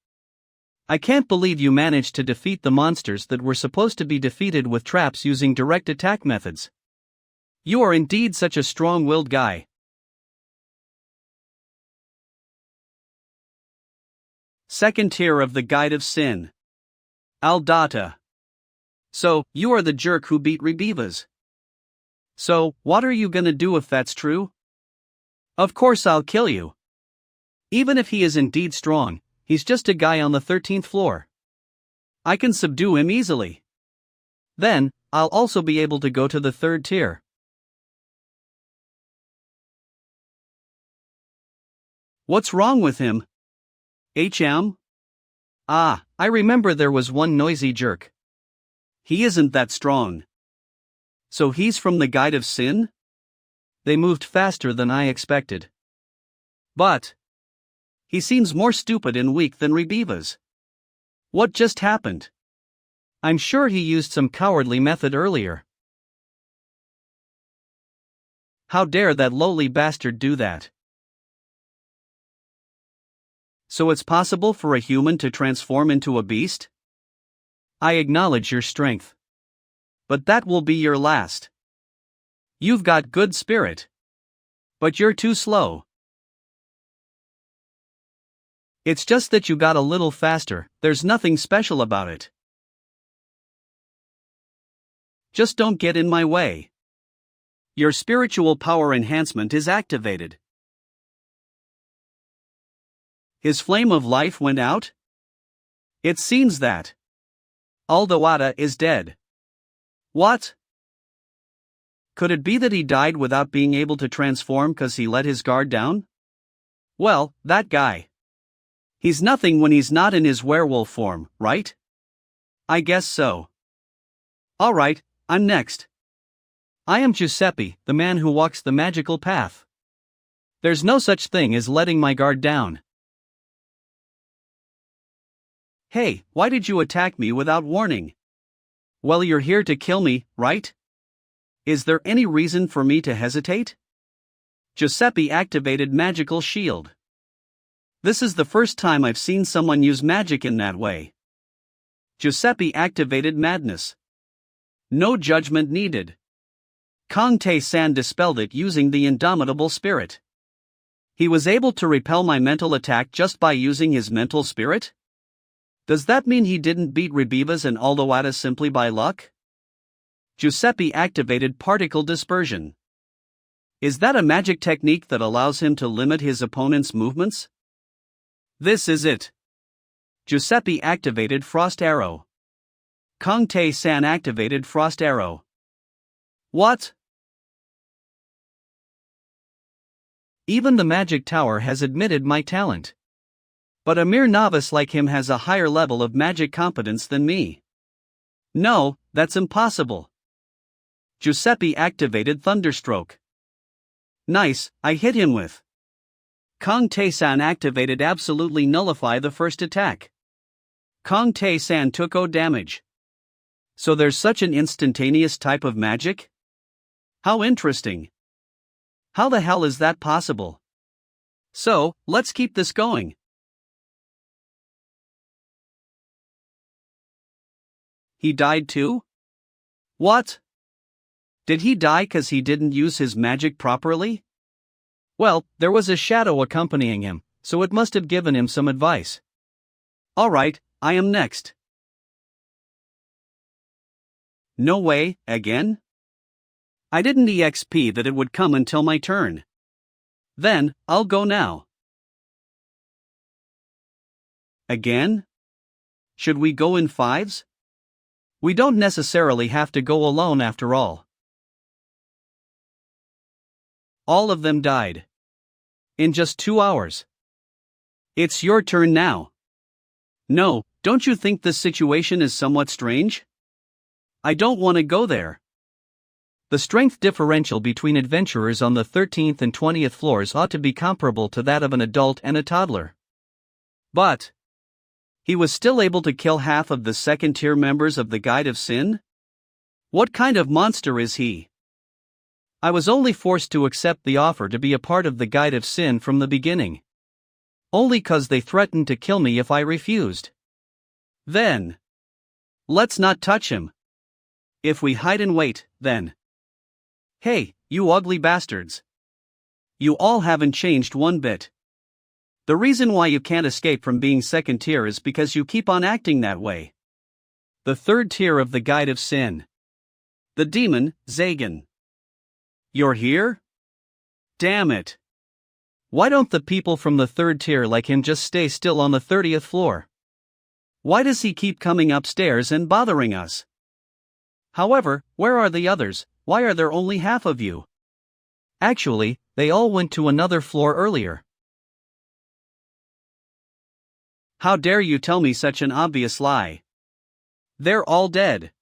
[SPEAKER 1] I can't believe you managed to defeat the monsters that were supposed to be defeated with traps using direct attack methods. You are indeed such a strong-willed guy. Second tier of the Guide of Sin. Aldata. So, you are the jerk who beat Rebivas. So, what are you gonna do if that's true? Of course I'll kill you. Even if he is indeed strong, he's just a guy on the 13th floor. I can subdue him easily. Then, I'll also be able to go to the 3rd tier. What's wrong with him? HM? Ah, I remember there was one noisy jerk. He isn't that strong. So he's from the Guide of Sin? They moved faster than I expected. But he seems more stupid and weak than Rebivas. What just happened? I'm sure he used some cowardly method earlier. How dare that lowly bastard do that? So it's possible for a human to transform into a beast? I acknowledge your strength. But that will be your last. You've got good spirit. But you're too slow. It's just that you got a little faster, there's nothing special about it. Just don't get in my way. Your spiritual power enhancement is activated. His flame of life went out? It seems that Aldawada is dead. What? Could it be that he died without being able to transform cause he let his guard down? Well, that guy. He's nothing when he's not in his werewolf form, right? I guess so. Alright, I'm next. I am Giuseppe, the man who walks the magical path. There's no such thing as letting my guard down. Hey, why did you attack me without warning? Well, you're here to kill me, right? Is there any reason for me to hesitate? Giuseppe activated magical shield. This is the first time I've seen someone use magic in that way. Giuseppe activated madness. No judgment needed. Kong Tae-san dispelled it using the indomitable spirit. He was able to repel my mental attack just by using his mental spirit? Does that mean he didn't beat Rebivas and Aldawada simply by luck? Giuseppe activated particle dispersion. Is that a magic technique that allows him to limit his opponent's movements? This is it. Giuseppe activated frost arrow. Kong Tae-san activated frost arrow. What? Even the magic tower has admitted my talent. But a mere novice like him has a higher level of magic competence than me. No, that's impossible. Giuseppe activated thunderstroke. Nice, I hit him with. Kong Tae-san activated absolutely nullify the first attack. Kong Tae-san took 0 damage. So there's such an instantaneous type of magic? How interesting. How the hell is that possible? So, let's keep this going. He died too? What? Did he die cause he didn't use his magic properly? Well, there was a shadow accompanying him, so it must have given him some advice. Alright, I am next. No way, again? I didn't EXP that it would come until my turn. Then, I'll go now. Again? Should we go in 5s? We don't necessarily have to go alone after all. All of them died. In just 2 hours. It's your turn now. No, don't you think this situation is somewhat strange? I don't want to go there. The strength differential between adventurers on the 13th and 20th floors ought to be comparable to that of an adult and a toddler. But he was still able to kill half of the second-tier members of the Guide of Sin? What kind of monster is he?
[SPEAKER 2] I was only forced to accept the offer to be a part of the Guide of Sin from the beginning. Only 'cause they threatened to kill me if I refused.
[SPEAKER 1] Then, let's not touch him. If we hide and wait, then. Hey, you ugly bastards. You all haven't changed one bit. The reason why you can't escape from being second tier is because you keep on acting that way. The third tier of the Guide of Sin. The demon, Zagan. You're here? Damn it.
[SPEAKER 2] Why don't the people from the third tier like him just stay still on the 30th floor?
[SPEAKER 1] Why does he keep coming upstairs and bothering us? However, where are the others? Why are there only half of you?
[SPEAKER 2] Actually, they all went to another floor earlier.
[SPEAKER 1] How dare you tell me such an obvious lie? They're all dead.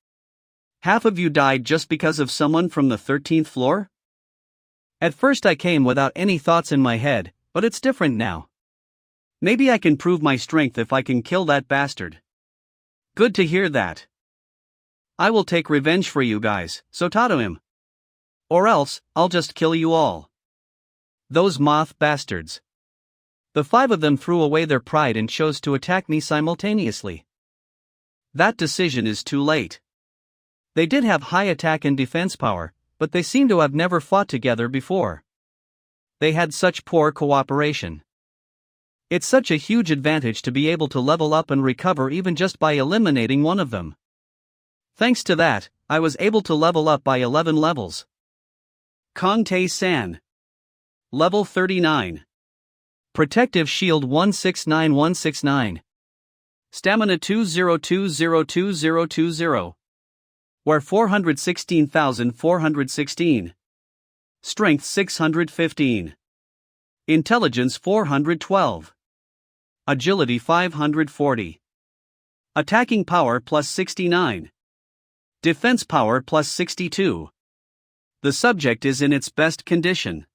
[SPEAKER 1] Half of you died just because of someone from the 13th floor?
[SPEAKER 2] At first I came without any thoughts in my head, but it's different now.
[SPEAKER 1] Maybe I can prove my strength if I can kill that bastard. Good to hear that. I will take revenge for you guys, so tattoo him. Or else, I'll just kill you all.
[SPEAKER 2] Those moth bastards. The 5 of them threw away their pride and chose to attack me simultaneously.
[SPEAKER 1] That decision is too late.
[SPEAKER 2] They did have high attack and defense power, but they seem to have never fought together before. They had such poor cooperation. It's such a huge advantage to be able to level up and recover even just by eliminating one of them. Thanks to that, I was able to level up by 11 levels.
[SPEAKER 1] Kong Tae-san. Level 39.
[SPEAKER 2] Protective Shield 169169.
[SPEAKER 1] Stamina 202022020. Where 416,416. Strength 615. Intelligence 412. Agility 540. Attacking power plus 69. Defense power plus 62. The subject is in its best condition.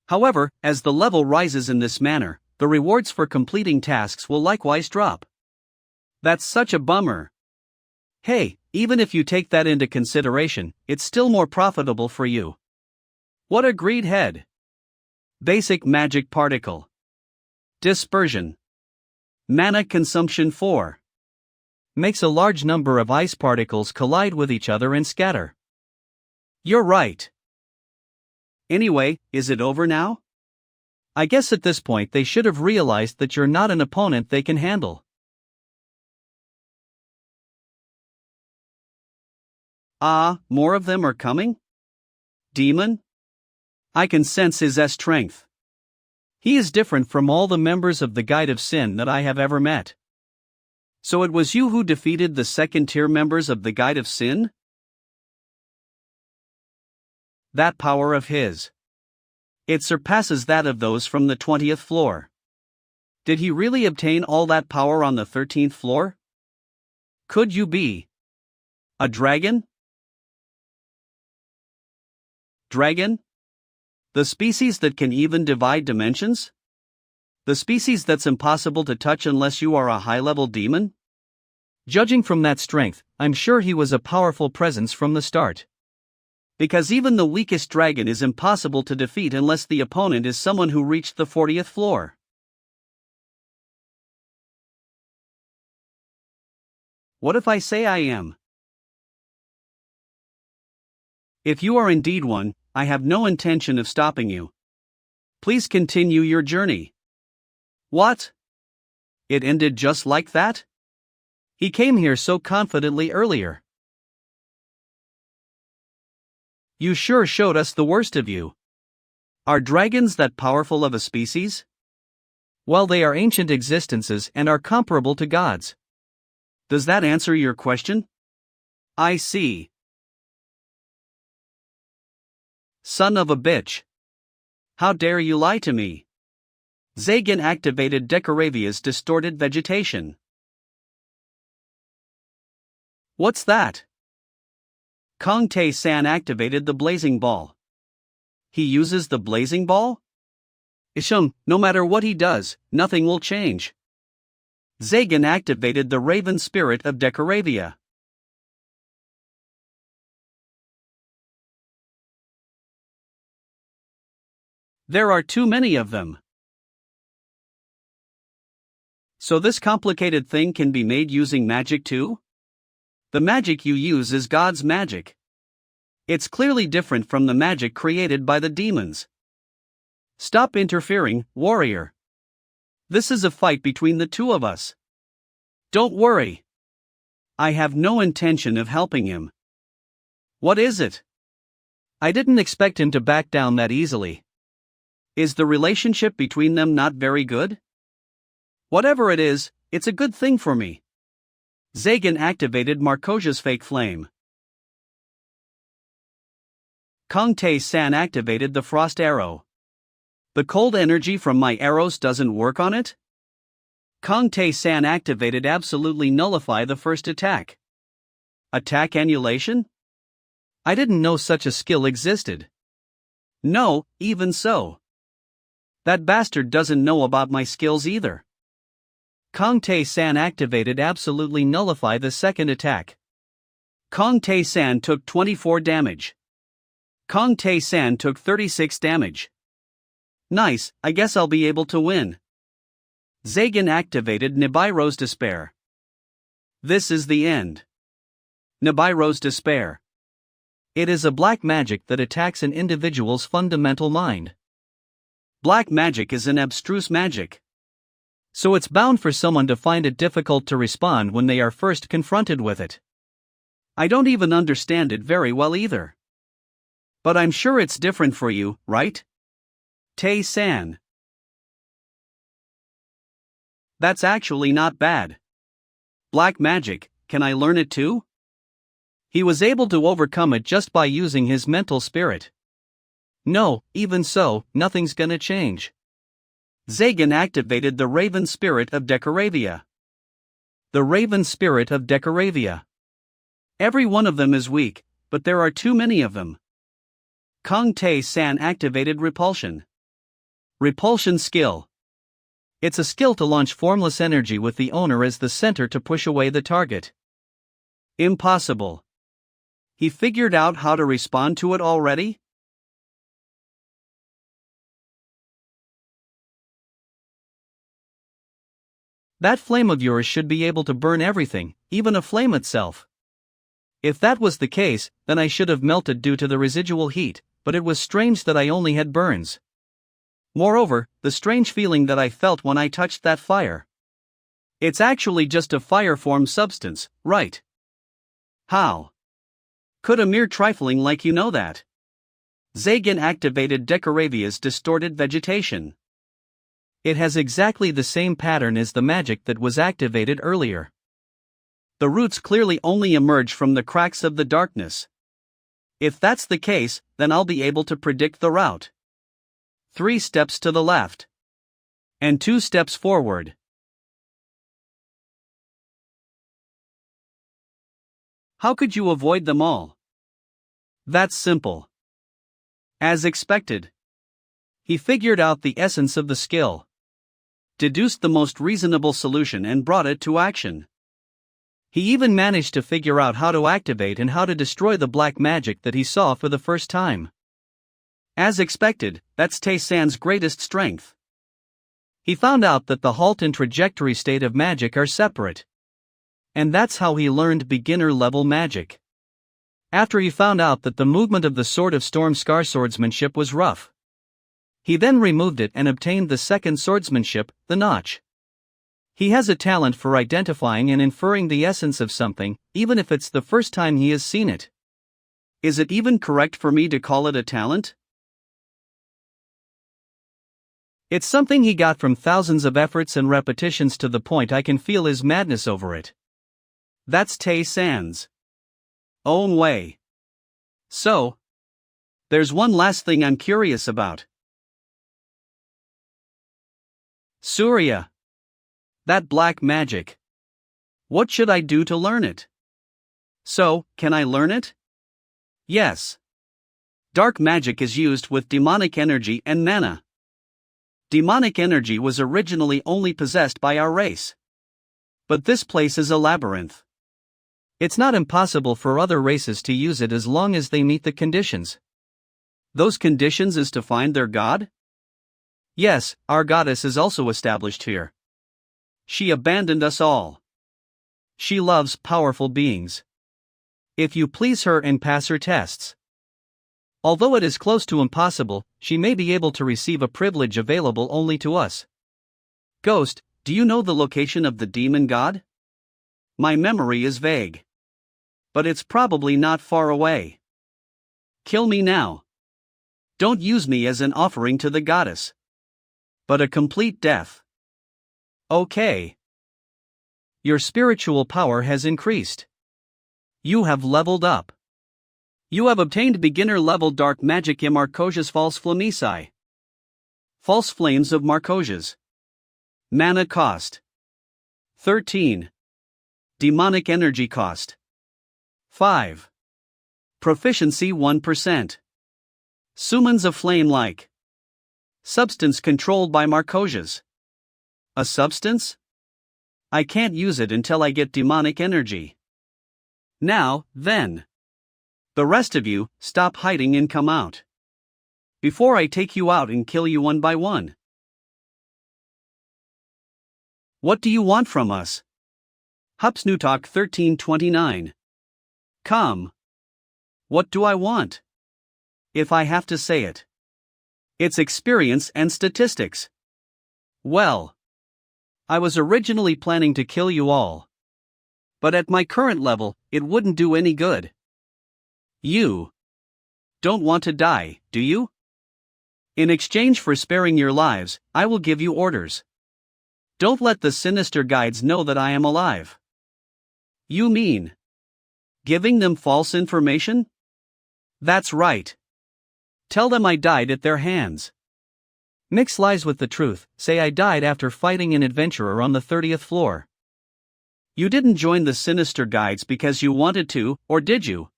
[SPEAKER 1] However, as the level rises in this manner, the rewards for completing tasks will likewise drop. That's such a bummer. Hey, even if you take that into consideration, it's still more profitable for you. What a greed head. Basic magic particle. Dispersion. Mana consumption 4.
[SPEAKER 2] Makes a large number of ice particles collide with each other and scatter.
[SPEAKER 1] You're right. Anyway, is it over now?
[SPEAKER 2] I guess at this point they should have realized that you're not an opponent they can handle.
[SPEAKER 1] Ah, more of them are coming? Demon? I can sense his strength. He is different from all the members of the Guide of Sin that I have ever met. So it was you who defeated the second-tier members of the Guide of Sin? That power of his. It surpasses that of those from the 20th floor. Did he really obtain all that power on the 13th floor? Could you be a dragon? Dragon? The species that can even divide dimensions? The species that's impossible to touch unless you are a high-level demon?
[SPEAKER 2] Judging from that strength, I'm sure he was a powerful presence from the start.
[SPEAKER 1] Because even the weakest dragon is impossible to defeat unless the opponent is someone who reached the 40th floor. What if I say I am? If you are indeed one, I have no intention of stopping you. Please continue your journey. What? It ended just like that?
[SPEAKER 2] He came here so confidently earlier.
[SPEAKER 1] You sure showed us the worst of you. Are dragons that powerful of a species?
[SPEAKER 2] Well, they are ancient existences and are comparable to gods.
[SPEAKER 1] Does that answer your question? I see. Son of a bitch. How dare you lie to me? Zagan activated Decoravia's distorted vegetation. What's that? Kong Tae-san activated the blazing ball. He uses the blazing ball? Isham, no matter what he does, nothing will change. Zagan activated the raven spirit of Decoravia. There are too many of them. So this complicated thing can be made using magic too? The magic you use is God's magic. It's clearly different from the magic created by the demons. Stop interfering, warrior. This is a fight between the two of us. Don't worry. I have no intention of helping him. What is it?
[SPEAKER 2] I didn't expect him to back down that easily.
[SPEAKER 1] Is the relationship between them not very good? Whatever it is, it's a good thing for me. Zagan activated Markosia's fake flame. Kong Tae-san activated the frost arrow. The cold energy from my arrows doesn't work on it? Kong Tae-san activated absolutely nullify the first attack. Attack annihilation?
[SPEAKER 2] I didn't know such a skill existed.
[SPEAKER 1] No, even so. That bastard doesn't know about my skills either.
[SPEAKER 2] Kong Tae-san activated absolutely nullify the second attack.
[SPEAKER 1] Kong Tae-san took 24 damage. Kong Tae-san took 36 damage. Nice, I guess I'll be able to win. Zagan activated Nibiru's Despair. This is the end. Nibiru's Despair.
[SPEAKER 2] It is a black magic that attacks an individual's fundamental mind.
[SPEAKER 1] Black magic is an abstruse magic.
[SPEAKER 2] So it's bound for someone to find it difficult to respond when they are first confronted with it.
[SPEAKER 1] I don't even understand it very well either. But I'm sure it's different for you, right? Tae-san. That's actually not bad. Black magic, can I learn it too?
[SPEAKER 2] He was able to overcome it just by using his mental spirit. No, even so, nothing's gonna change.
[SPEAKER 1] Zagan activated the Raven Spirit of Decoravia.
[SPEAKER 2] The Raven Spirit of Decoravia.
[SPEAKER 1] Every one of them is weak, but there are too many of them. Kong Tae-san activated Repulsion. Repulsion skill.
[SPEAKER 2] It's a skill to launch formless energy with the owner as the center to push away the target.
[SPEAKER 1] Impossible. He figured out how to respond to it already?
[SPEAKER 2] That flame of yours should be able to burn everything, even a flame itself. If that was the case, then I should have melted due to the residual heat, but it was strange that I only had burns. Moreover, the strange feeling that I felt when I touched that fire.
[SPEAKER 1] It's actually just a fire-form substance, right? How? Could a mere trifling like you know that? Zagan activated Decoravia's distorted vegetation.
[SPEAKER 2] It has exactly the same pattern as the magic that was activated earlier.
[SPEAKER 1] The roots clearly only emerge from the cracks of the darkness. If that's the case, then I'll be able to predict the route. 3 steps to the left. And 2 steps forward. How could you avoid them all? That's simple. As expected. He figured out the essence of the skill. Deduced the most reasonable solution and brought it to action. He even managed to figure out how to activate and how to destroy the black magic that he saw for the first time. As expected, that's Tae-san's greatest strength. He found out that the halt and trajectory state of magic are separate. And that's how he learned beginner-level magic. After he found out that the movement of the Sword of Storm Scar swordsmanship was rough. He then removed it and obtained the second swordsmanship, the Notch. He has a talent for identifying and inferring the essence of something, even if it's the first time he has seen it. Is it even correct for me to call it a talent? It's something he got from thousands of efforts and repetitions to the point I can feel his madness over it. That's Tae-san's own way. So, there's one last thing I'm curious about. Surya. That black magic. What should I do to learn it? So, can I learn it? Yes. Dark magic is used with demonic energy and mana. Demonic energy was originally only possessed by our race. But this place is a labyrinth. It's not impossible for other races to use it as long as they meet the conditions. Those conditions is to find their god? Yes, our goddess is also established here. She abandoned us all. She loves powerful beings. If you please her and pass her tests. Although it is close to impossible, she may be able to receive a privilege available only to us. Ghost, do you know the location of the demon god? My memory is vague. But it's probably not far away. Kill me now. Don't use me as an offering to the goddess. But a complete death. Okay. Your spiritual power has increased. You have leveled up. You have obtained beginner level dark magic in Marcosia's false flamesi. False flames of Marcosia's. Mana cost 13. Demonic energy cost 5. Proficiency 1%. Summons a flame-like substance controlled by Marcosia's. A substance? I can't use it until I get demonic energy. Now, then. The rest of you, stop hiding and come out. Before I take you out and kill you one by one. What do you want from us? Hupsnutalk 1329. Come. What do I want? If I have to say it. It's experience and statistics. Well. I was originally planning to kill you all. But at my current level, it wouldn't do any good. You don't want to die, do you? In exchange for sparing your lives, I will give you orders. Don't let the sinister guides know that I am alive. You mean giving them false information? That's right. Tell them I died at their hands. Mix lies with the truth, say I died after fighting an adventurer on the 30th floor. You didn't join the sinister guides because you wanted to, or did you?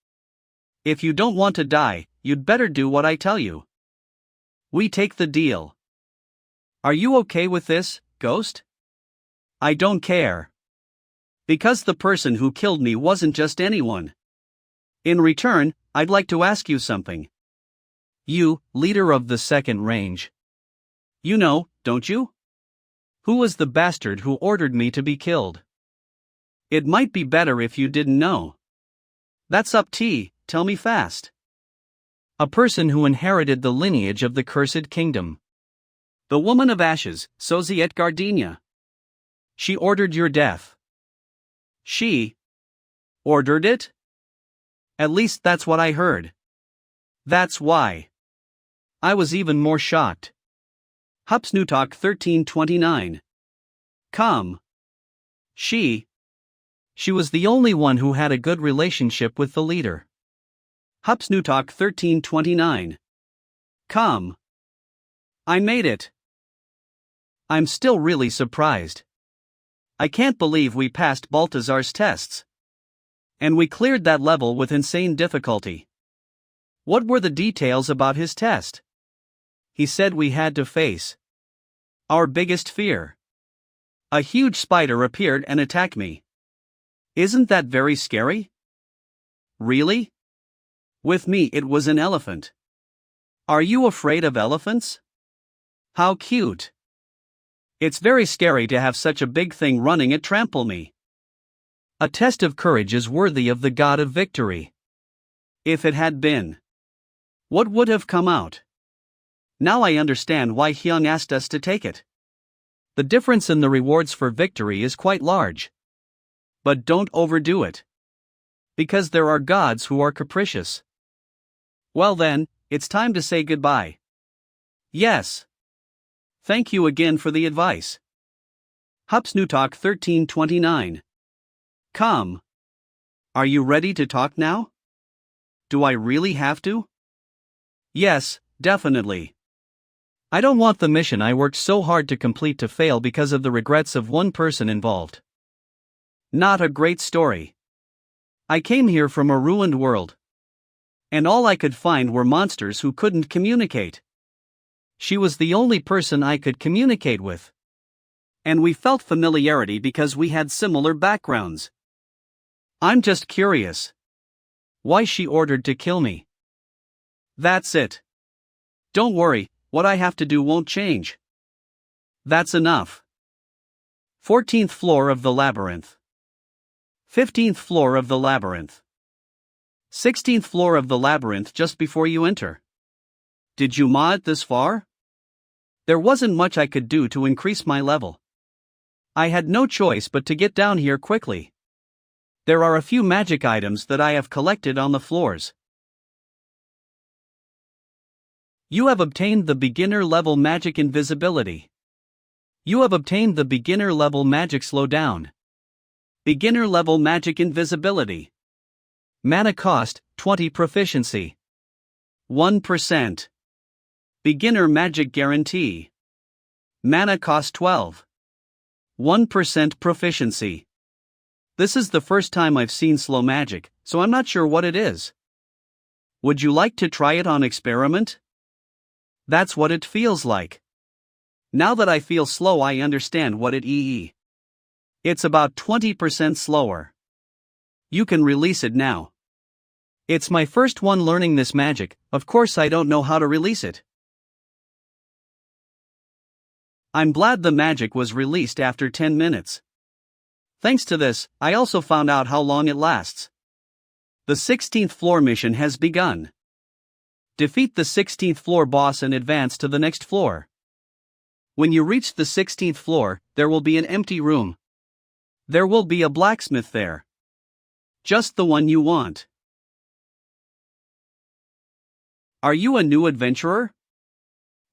[SPEAKER 1] If you don't want to die, you'd better do what I tell you. We take the deal. Are you okay with this, Ghost? I don't care. Because the person who killed me wasn't just anyone. In return, I'd like to ask you something. You, leader of the second range. You know, don't you? Who was the bastard who ordered me to be killed? It might be better if you didn't know. That's up to, tell me fast. A person who inherited the lineage of the cursed kingdom. The woman of ashes, Soziet Gardenia. She ordered your death. She ordered it? At least that's what I heard. That's why. I was even more shocked. Hupsnutalk 1329. Come. She was the only one who had a good relationship with the leader. Hupsnutalk 1329. Come. I made it. I'm still really surprised. I can't believe we passed Baltazar's tests. And we cleared that level with insane difficulty. What were the details about his test? He said we had to face our biggest fear. A huge spider appeared and attacked me. Isn't that very scary? Really? With me it was an elephant. Are you afraid of elephants? How cute. It's very scary to have such a big thing running at trample me. A test of courage is worthy of the god of victory. If it had been, what would have come out? Now I understand why Hyung asked us to take it. The difference in the rewards for victory is quite large. But don't overdo it. Because there are gods who are capricious. Well then, it's time to say goodbye. Yes. Thank you again for the advice. Hupsnutalk 1329. Come. Are you ready to talk now? Do I really have to? Yes, definitely. I don't want the mission I worked so hard to complete to fail because of the regrets of one person involved. Not a great story. I came here from a ruined world. And all I could find were monsters who couldn't communicate. She was the only person I could communicate with. And we felt familiarity because we had similar backgrounds. I'm just curious. Why she ordered to kill me? That's it. Don't worry, what I have to do won't change. That's enough. 14th floor of the labyrinth. 15th floor of the labyrinth. 16th floor of the labyrinth just before you enter. Did you ma it this far? There wasn't much I could do to increase my level. I had no choice but to get down here quickly. There are a few magic items that I have collected on the floors. You have obtained the beginner level magic invisibility. You have obtained the beginner level magic slowdown. Beginner level magic invisibility. Mana cost, 20 proficiency. 1%. Beginner magic guarantee. Mana cost 12. 1% proficiency. This is the first time I've seen slow magic, so I'm not sure what it is. Would you like to try it on experiment? That's what it feels like. Now that I feel slow, I understand what it is. It's about 20% slower. You can release it now. It's my first one learning this magic, of course I don't know how to release it. I'm glad the magic was released after 10 minutes. Thanks to this, I also found out how long it lasts. The 16th floor mission has begun. Defeat the 16th floor boss and advance to the next floor. When you reach the 16th floor, there will be an empty room. There will be a blacksmith there. Just the one you want. Are you a new adventurer?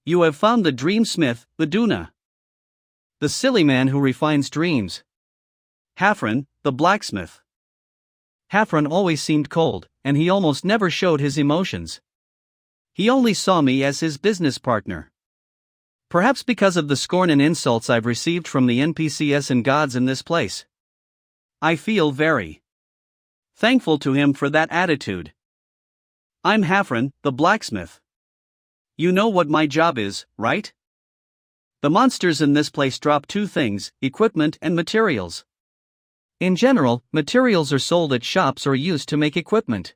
[SPEAKER 1] You have found the dreamsmith, Laduna. The silly man who refines dreams. Hafren, the blacksmith. Hafren always seemed cold, and he almost never showed his emotions. He only saw me as his business partner. Perhaps because of the scorn and insults I've received from the NPCs and gods in this place. I feel very thankful to him for that attitude. I'm Hafren, the blacksmith. You know what my job is, right? The monsters in this place drop two things: equipment and materials. In general, materials are sold at shops or used to make equipment.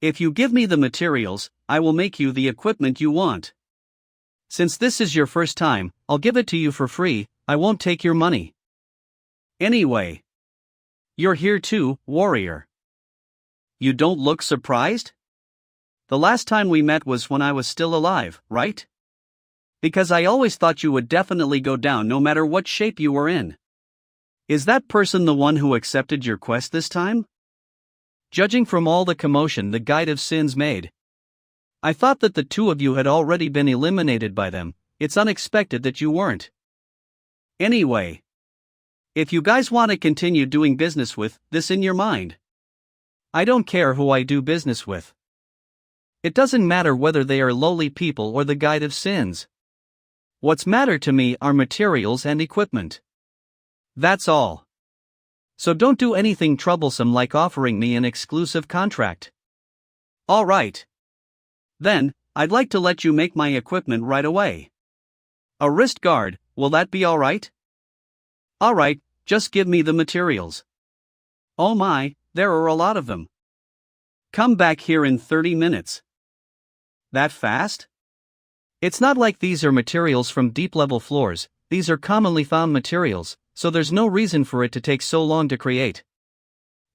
[SPEAKER 1] If you give me the materials, I will make you the equipment you want. Since this is your first time, I'll give it to you for free, I won't take your money. Anyway. You're here too, warrior. You don't look surprised? The last time we met was when I was still alive, right? Because I always thought you would definitely go down no matter what shape you were in. Is that person the one who accepted your quest this time? Judging from all the commotion the Guide of Sins made, I thought that the two of you had already been eliminated by them. It's unexpected that you weren't. Anyway, if you guys want to continue doing business with this in your mind, I don't care who I do business with. It doesn't matter whether they are lowly people or the Guide of Sins. What's matter to me are materials and equipment. That's all. So don't do anything troublesome like offering me an exclusive contract. All right. Then, I'd like to let you make my equipment right away. A wrist guard, will that be all right? All right, just give me the materials. Oh my, there are a lot of them. Come back here in 30 minutes. That fast? It's not like these are materials from deep-level floors, these are commonly found materials, so there's no reason for it to take so long to create.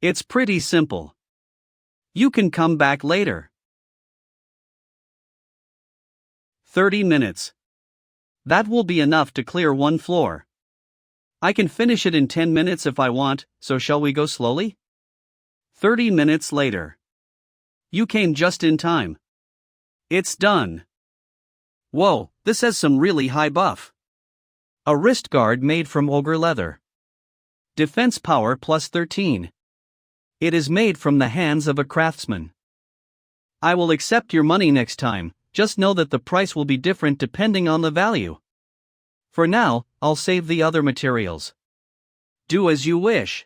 [SPEAKER 1] It's pretty simple. You can come back later. 30 minutes. That will be enough to clear one floor. I can finish it in 10 minutes if I want, so shall we go slowly? 30 minutes later. You came just in time. It's done. Whoa, this has some really high buff. A wrist guard made from ogre leather. Defense power plus 13. It is made from the hands of a craftsman. I will accept your money next time, just know that the price will be different depending on the value. For now, I'll save the other materials. Do as you wish.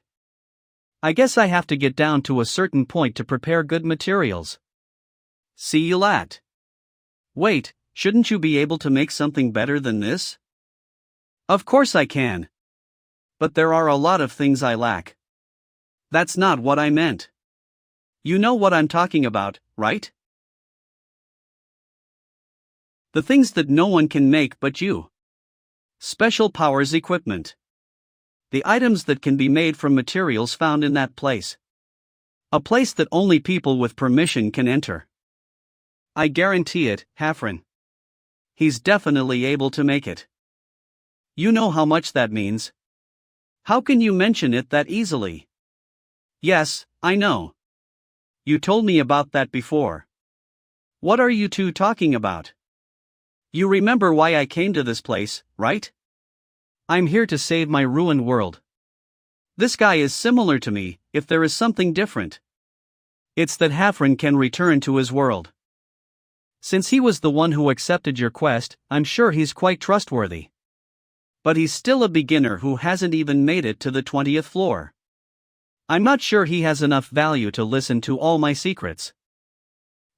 [SPEAKER 1] I guess I have to get down to a certain point to prepare good materials. See you lat. Wait, shouldn't you be able to make something better than this? Of course I can. But there are a lot of things I lack. That's not what I meant. You know what I'm talking about, right? The things that no one can make but you. Special powers equipment. The items that can be made from materials found in that place. A place that only people with permission can enter. I guarantee it, Hafren. He's definitely able to make it. You know how much that means. How can you mention it that easily? Yes, I know. You told me about that before. What are you two talking about? You remember why I came to this place, right? I'm here to save my ruined world. This guy is similar to me, if there is something different. It's that Hafren can return to his world. Since he was the one who accepted your quest, I'm sure he's quite trustworthy. But he's still a beginner who hasn't even made it to the 20th floor. I'm not sure he has enough value to listen to all my secrets.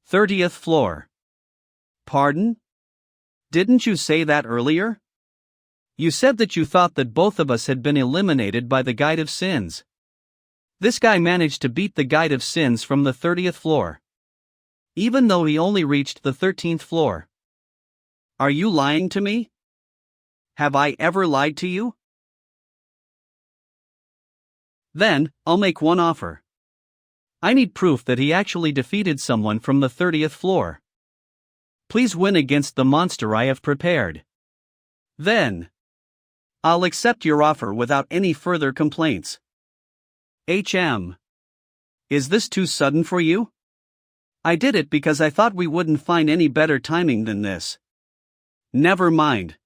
[SPEAKER 1] 30th floor. Pardon? Didn't you say that earlier? You said that you thought that both of us had been eliminated by the Guide of Sins. This guy managed to beat the Guide of Sins from the 30th floor. Even though he only reached the 13th floor. Are you lying to me? Have I ever lied to you? Then, I'll make one offer. I need proof that he actually defeated someone from the 30th floor. Please win against the monster I have prepared. Then, I'll accept your offer without any further complaints. Is this too sudden for you? I did it because I thought we wouldn't find any better timing than this. Never mind.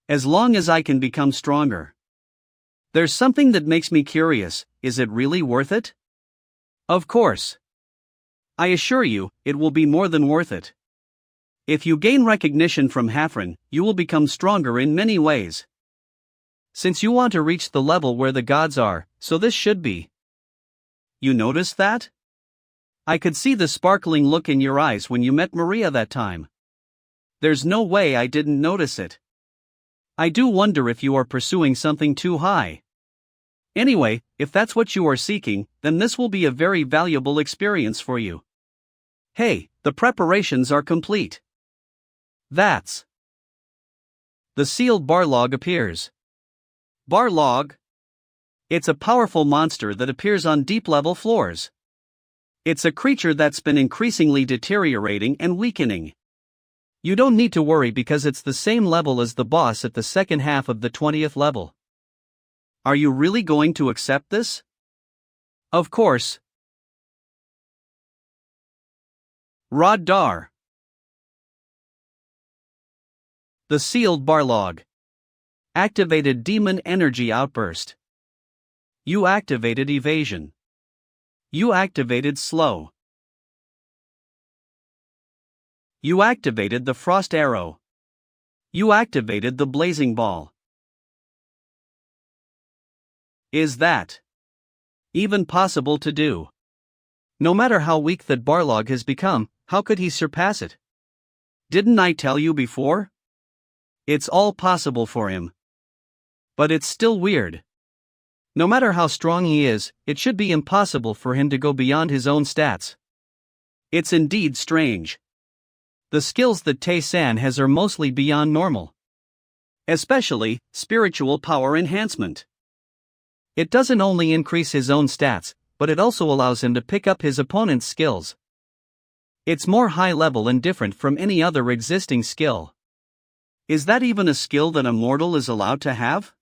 [SPEAKER 1] As long as I can become stronger. There's something that makes me curious, is it really worth it? Of course. I assure you, it will be more than worth it. If you gain recognition from Hafren, you will become stronger in many ways. Since you want to reach the level where the gods are, so this should be. You noticed that? I could see the sparkling look in your eyes when you met Maria that time. There's no way I didn't notice it. I do wonder if you are pursuing something too high. Anyway, if that's what you are seeking, then this will be a very valuable experience for you. Hey, the preparations are complete. That's. The sealed Barlog appears. Barlog? It's a powerful monster that appears on deep-level floors. It's a creature that's been increasingly deteriorating and weakening. You don't need to worry because it's the same level as the boss at the second half of the 20th level. Are you really going to accept this? Of course. Rod Dar. The sealed Barlog. Activated demon energy outburst. You activated evasion. You activated slow. You activated the frost arrow. You activated the blazing ball. Is that even possible to do? No matter how weak that Barlog has become, how could he surpass it? Didn't I tell you before? It's all possible for him. But it's still weird. No matter how strong he is, it should be impossible for him to go beyond his own stats. It's indeed strange. The skills that Tae-san has are mostly beyond normal. Especially, spiritual power enhancement. It doesn't only increase his own stats, but it also allows him to pick up his opponent's skills. It's more high level and different from any other existing skill. Is that even a skill that a mortal is allowed to have?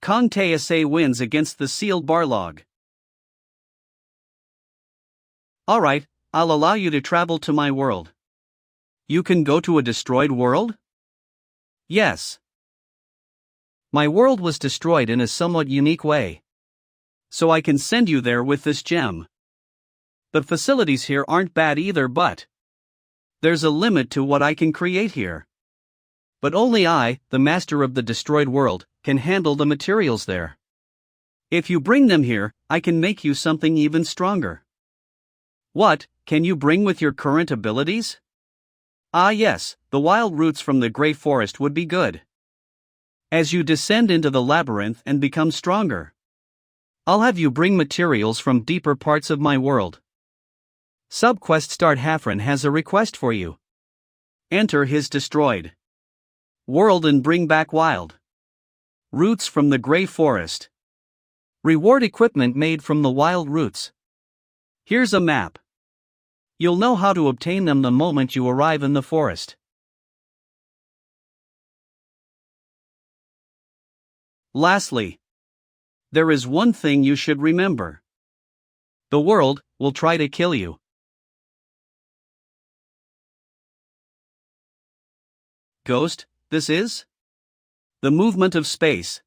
[SPEAKER 1] Kong Tae-se wins against the sealed Barlog. Alright, I'll allow you to travel to my world. You can go to a destroyed world? Yes. My world was destroyed in a somewhat unique way. So I can send you there with this gem. The facilities here aren't bad either, but there's a limit to what I can create here. But only I, the master of the destroyed world, can handle the materials there. If you bring them here, I can make you something even stronger. What can you bring with your current abilities? Ah yes, the wild roots from the Grey Forest would be good. As you descend into the labyrinth and become stronger, I'll have you bring materials from deeper parts of my world. Subquest Start Hafren has a request for you. Enter his destroyed World and bring back wild roots from the gray forest.
[SPEAKER 2] Reward equipment made from the wild roots.
[SPEAKER 1] Here's a map. You'll know how to obtain them the moment you arrive in the forest. Lastly, there is one thing you should remember. The world will try to kill you. Ghost, this is the movement of space.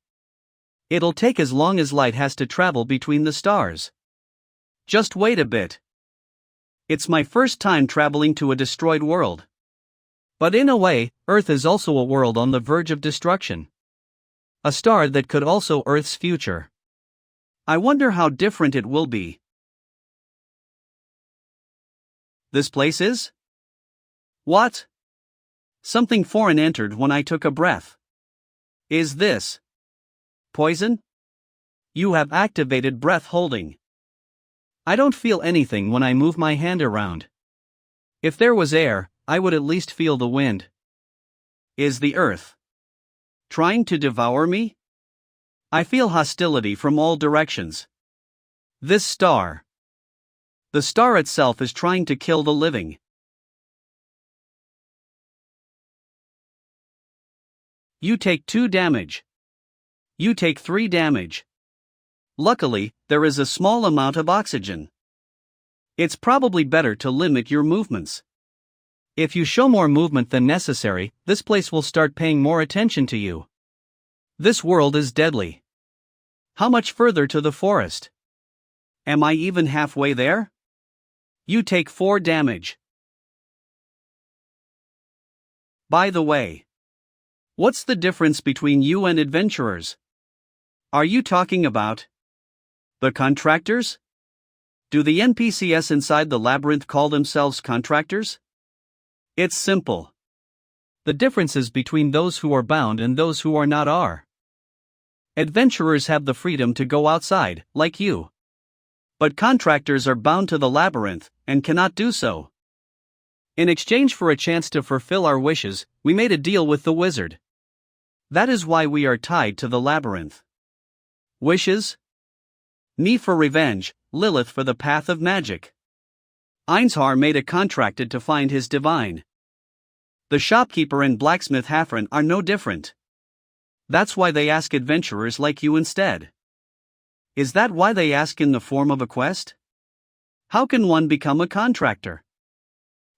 [SPEAKER 1] It'll take as long as light has to travel between the stars. Just wait a bit. It's my first time traveling to a destroyed world. But in a way, Earth is also a world on the verge of destruction. A star that could also Earth's future. I wonder how different it will be. This place is? What? Something foreign entered when I took a breath. Is this poison? You have activated breath holding. I don't feel anything when I move my hand around. If there was air, I would at least feel the wind. Is the earth trying to devour me? I feel hostility from all directions. This star. The star itself is trying to kill the living. You take 2 damage. You take 3 damage. Luckily, there is a small amount of oxygen. It's probably better to limit your movements. If you show more movement than necessary, this place will start paying more attention to you. This world is deadly. How much further to the forest? Am I even halfway there? You take 4 damage. By the way, what's the difference between you and adventurers? Are you talking about the contractors? Do the NPCs inside the labyrinth call themselves contractors? It's simple. The differences between those who are bound and those who are not are. Adventurers have the freedom to go outside, like you. But contractors are bound to the labyrinth, and cannot do so. In exchange for a chance to fulfill our wishes, we made a deal with the wizard. That is why we are tied to the labyrinth. Wishes? Me for revenge, Lilith for the path of magic. Einshar made a contracted to find his divine. The shopkeeper and blacksmith Hafren are no different. That's why they ask adventurers like you instead. Is that why they ask in the form of a quest? How can one become a contractor?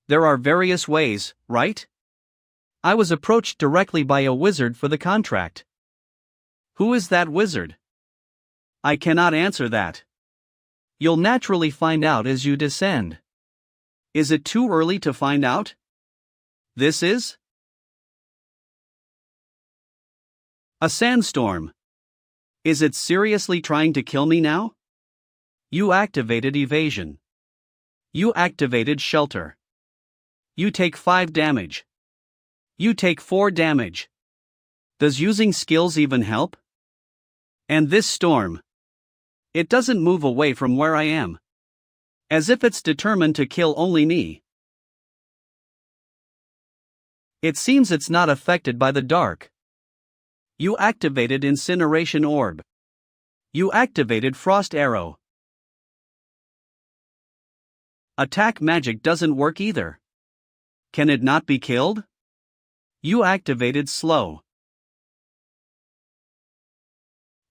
[SPEAKER 1] There are various ways, right? I was approached directly by a wizard for the contract. Who is that wizard? I cannot answer that. You'll naturally find out as you descend. Is it too early to find out? This is a sandstorm. Is it seriously trying to kill me now? You activated evasion. You activated shelter. You take 5 damage. You take 4 damage. Does using skills even help? And this storm. It doesn't move away from where I am. As if it's determined to kill only me. It seems it's not affected by the dark. You activated incineration orb. You activated frost arrow. Attack magic doesn't work either. Can it not be killed? You activated slow.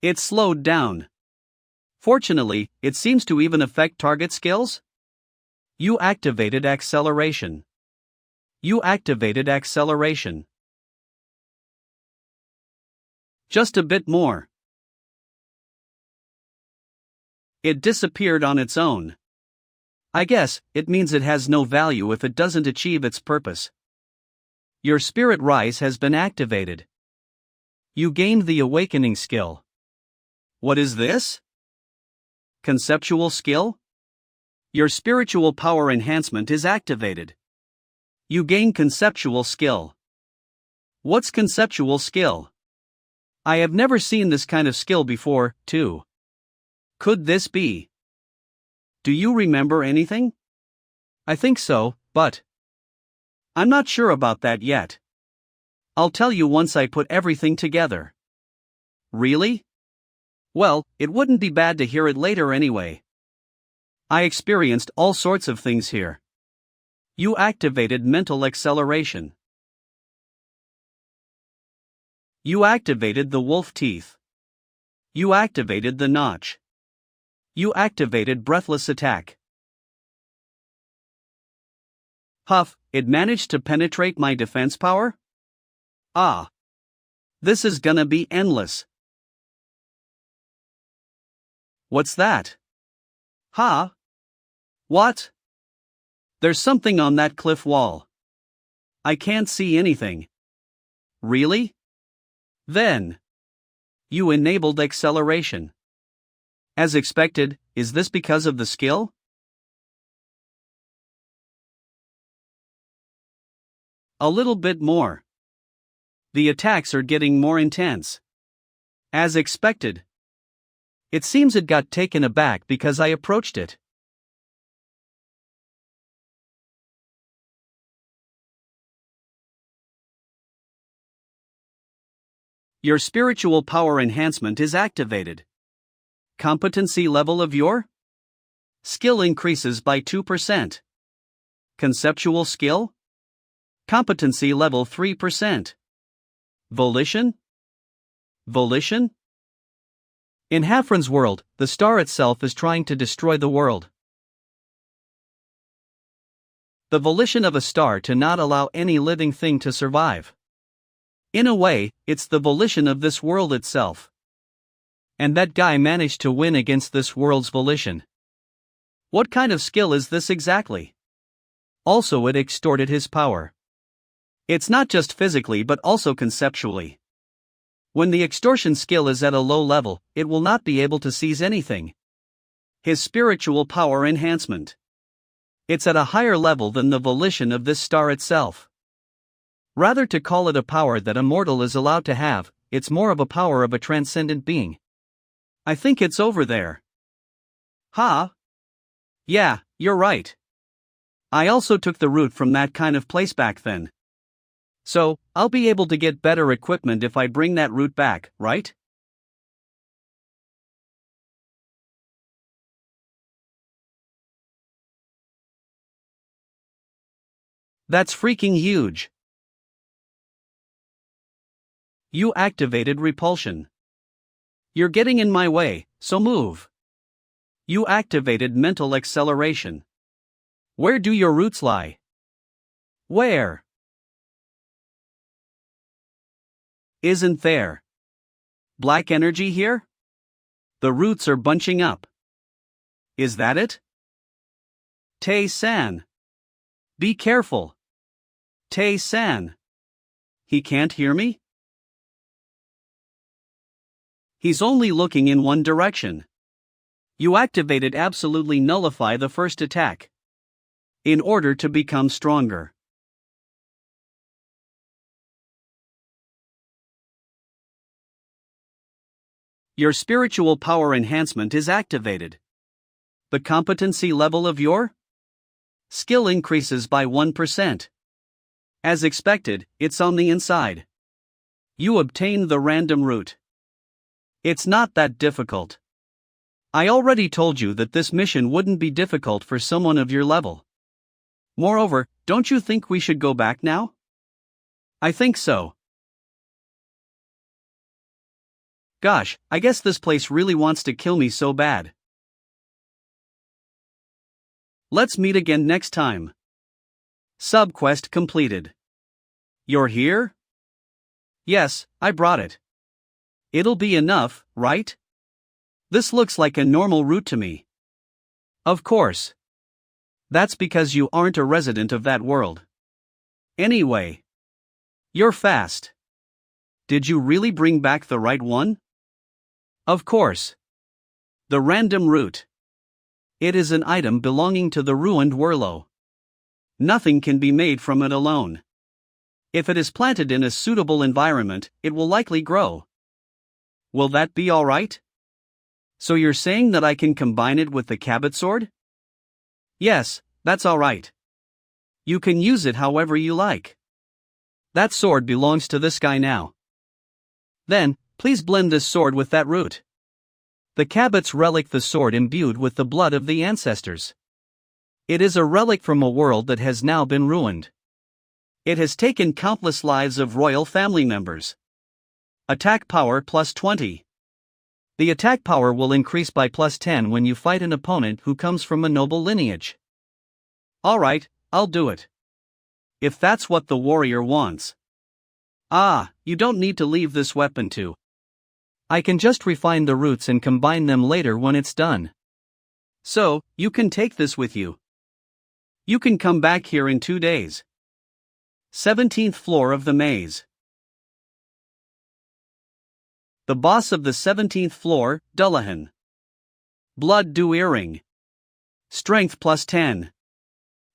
[SPEAKER 1] It slowed down. Fortunately, it seems to even affect target skills. You activated acceleration. You activated acceleration. Just a bit more. It disappeared on its own. I guess it means it has no value if it doesn't achieve its purpose. Your spirit rise has been activated. You gained the awakening skill. What is this? Conceptual skill? Your spiritual power enhancement is activated. You gain conceptual skill. What's conceptual skill? I have never seen this kind of skill before, too. Could this be? Do you remember anything? I think so, but I'm not sure about that yet. I'll tell you once I put everything together. Really? Well, it wouldn't be bad to hear it later anyway. I experienced all sorts of things here. You activated mental acceleration. You activated the wolf teeth. You activated the notch. You activated breathless attack. Huff, it managed to penetrate my defense power? Ah. This is gonna be endless. What's that? Huh? What? There's something on that cliff wall. I can't see anything. Really? Then. You enabled acceleration. As expected, is this because of the skill? A little bit more. The attacks are getting more intense. As expected. It seems it got taken aback because I approached it. Your spiritual power enhancement is activated. Competency level of your skill increases by 2%. Conceptual skill? Competency level 3%. Volition? Volition? In Hafren's world, the star itself is trying to destroy the world. The volition of a star to not allow any living thing to survive. In a way, it's the volition of this world itself. And that guy managed to win against this world's volition. What kind of skill is this exactly? Also, it extorted his power. It's not just physically but also conceptually. When the extortion skill is at a low level, it will not be able to seize anything. His spiritual power enhancement. It's at a higher level than the volition of this star itself. Rather to call it a power that a mortal is allowed to have, it's more of a power of a transcendent being. I think it's over there. Huh? Yeah, you're right. I also took the route from that kind of place back then. So, I'll be able to get better equipment if I bring that route back, right? That's freaking huge. You activated repulsion. You're getting in my way, so move. You activated mental acceleration. Where do your roots lie? Where? Isn't there black energy here? The roots are bunching up. Is that it? Tae-san. Be careful. Tae-san. He can't hear me? He's only looking in one direction. You activated absolutely nullify the first attack. In order to become stronger. Your spiritual power enhancement is activated. The competency level of your skill increases by 1%. As expected, it's on the inside. You obtain the random route. It's not that difficult. I already told you that this mission wouldn't be difficult for someone of your level. Moreover, don't you think we should go back now? I think so. Gosh, I guess this place really wants to kill me so bad. Let's meet again next time. Subquest completed. You're here? Yes, I brought it. It'll be enough, right? This looks like a normal route to me. Of course. That's because you aren't a resident of that world. Anyway. You're fast. Did you really bring back the right one? Of course. The random route. It is an item belonging to the ruined Werlo. Nothing can be made from it alone. If it is planted in a suitable environment, it will likely grow. Will that be alright? So you're saying that I can combine it with the Cabot sword? Yes, that's alright. You can use it however you like.
[SPEAKER 2] That sword belongs to this guy now. Then, please blend this sword with that root. The Cabots relic the sword imbued with the blood of the ancestors. It is a relic from a world that has now been ruined. It has taken countless lives of royal family members. Attack power plus 20. The attack power will increase by plus 10 when you fight an opponent who comes from a noble lineage. Alright, I'll do it. If that's what the warrior wants. Ah, you don't need to leave this weapon too. I can just refine the roots and combine them later when it's done. So, you can take this with you. You can come back here in 2 days. 17th floor of the maze. The boss of the 17th floor, Dullahan. Blood Dew Earring. Strength plus 10.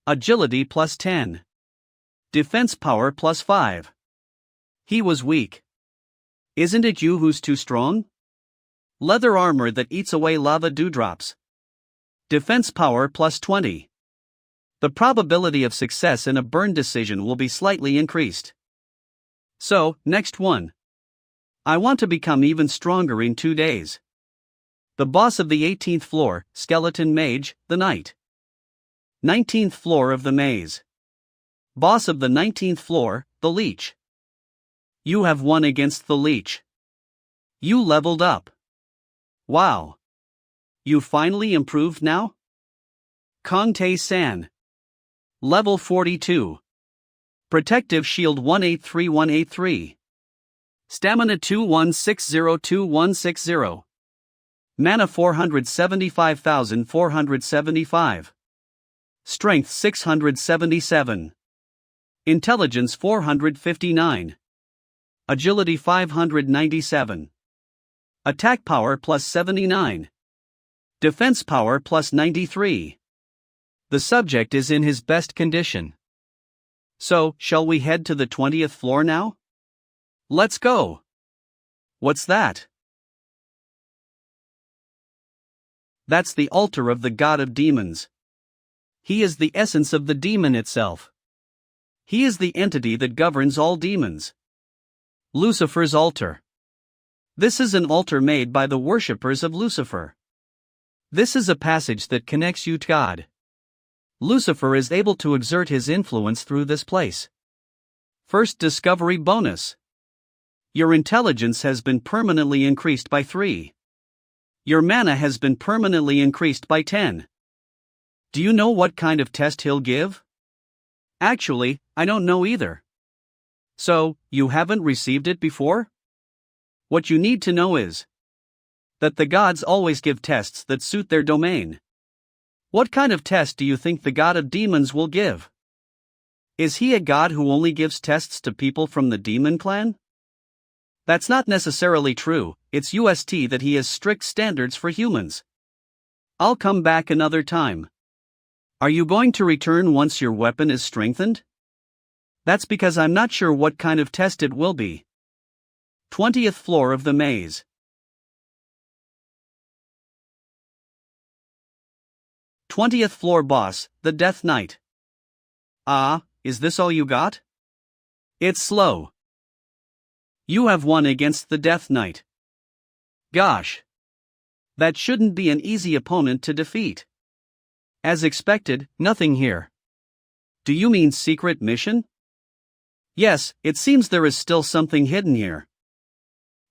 [SPEAKER 2] Agility plus 10. Defense power plus 5. He was weak. Isn't it you who's too strong? Leather armor that eats away lava dewdrops. Defense power plus 20. The probability of success in a burn decision will be slightly increased. So, next one. I want to become even stronger in 2 days. The boss of the 18th floor, Skeleton Mage, the Knight. 19th floor of the maze. Boss of the 19th floor, the Leech. You have won against the Leech. You leveled up. Wow. You finally improved now? Kong Tae-san. Level 42. Protective Shield 183183. Stamina 21602160. Mana 475,475. Strength 677. Intelligence 459. Agility 597. Attack power plus 79. Defense power plus 93. The subject is in his best condition. So, shall we head to the 20th floor now? Let's go. What's that? That's the altar of the god of demons. He is the essence of the demon itself. He is the entity that governs all demons. Lucifer's altar. This is an altar made by the worshippers of Lucifer. This is a passage that connects you to God. Lucifer is able to exert his influence through this place. First discovery bonus. Your intelligence has been permanently increased by 3. Your mana has been permanently increased by 10. Do you know what kind of test he'll give? Actually, I don't know either. So, you haven't received it before? What you need to know is that the gods always give tests that suit their domain. What kind of test do you think the god of demons will give? Is he a god who only gives tests to people from the demon clan? That's not necessarily true. It's UST that he has strict standards for humans. I'll come back another time. Are you going to return once your weapon is strengthened? That's because I'm not sure what kind of test it will be. 20th floor of the maze. Twentieth floor boss, the Death Knight. Ah, is this all you got? It's slow. You have won against the Death Knight. Gosh. That shouldn't be an easy opponent to defeat. As expected, nothing here. Do you mean secret mission? Yes, it seems there is still something hidden here.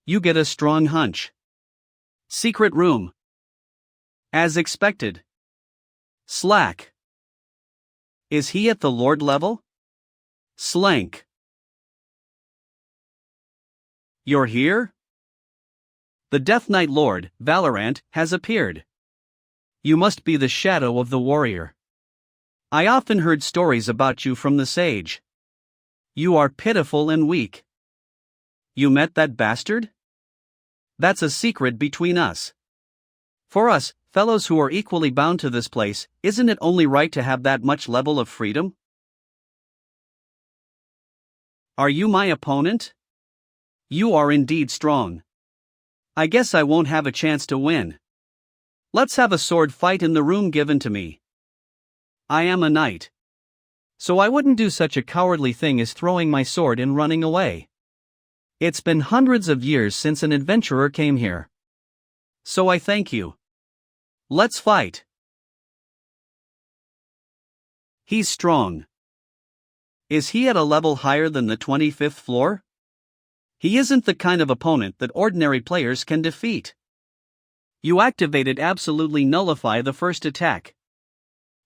[SPEAKER 2] You get a strong hunch. Secret room. As expected. Slack. Is he at the Lord level? Slank. You're here? The Death Knight Lord, Valorant, has appeared. You must be the shadow of the warrior. I often heard stories about you from the sage. You are pitiful and weak. You met that bastard? That's a secret between us. For us, fellows who are equally bound to this place, isn't it only right to have that much level of freedom? Are you my opponent? You are indeed strong. I guess I won't have a chance to win. Let's have a sword fight in the room given to me. I am a knight. So I wouldn't do such a cowardly thing as throwing my sword and running away. It's been hundreds of years since an adventurer came here.
[SPEAKER 1] So I thank you. Let's fight. He's strong. Is he at a level higher than the 25th floor? He isn't the kind of opponent that ordinary players can defeat. You activated absolutely nullify the first attack.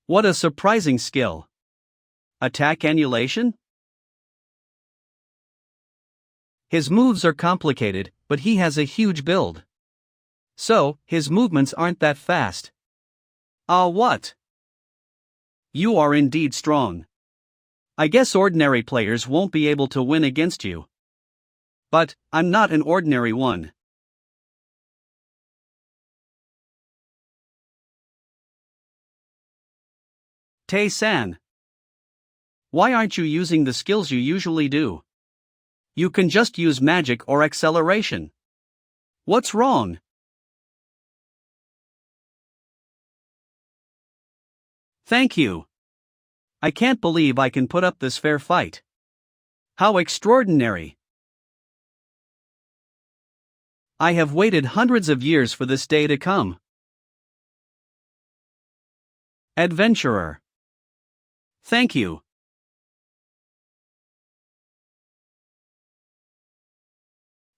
[SPEAKER 1] What a surprising skill. Attack annihilation?
[SPEAKER 2] His moves are complicated, but he has a huge build. So, his movements aren't that fast.
[SPEAKER 1] What? You are indeed strong. I guess ordinary players won't be able to win against you. But, I'm not an ordinary one. Tae-san. Why aren't you using the skills you usually do? You can just use magic or acceleration. What's wrong? Thank you. I can't believe I can put up this fair fight. How extraordinary. I have waited hundreds of years for this day to come. Adventurer. Thank you.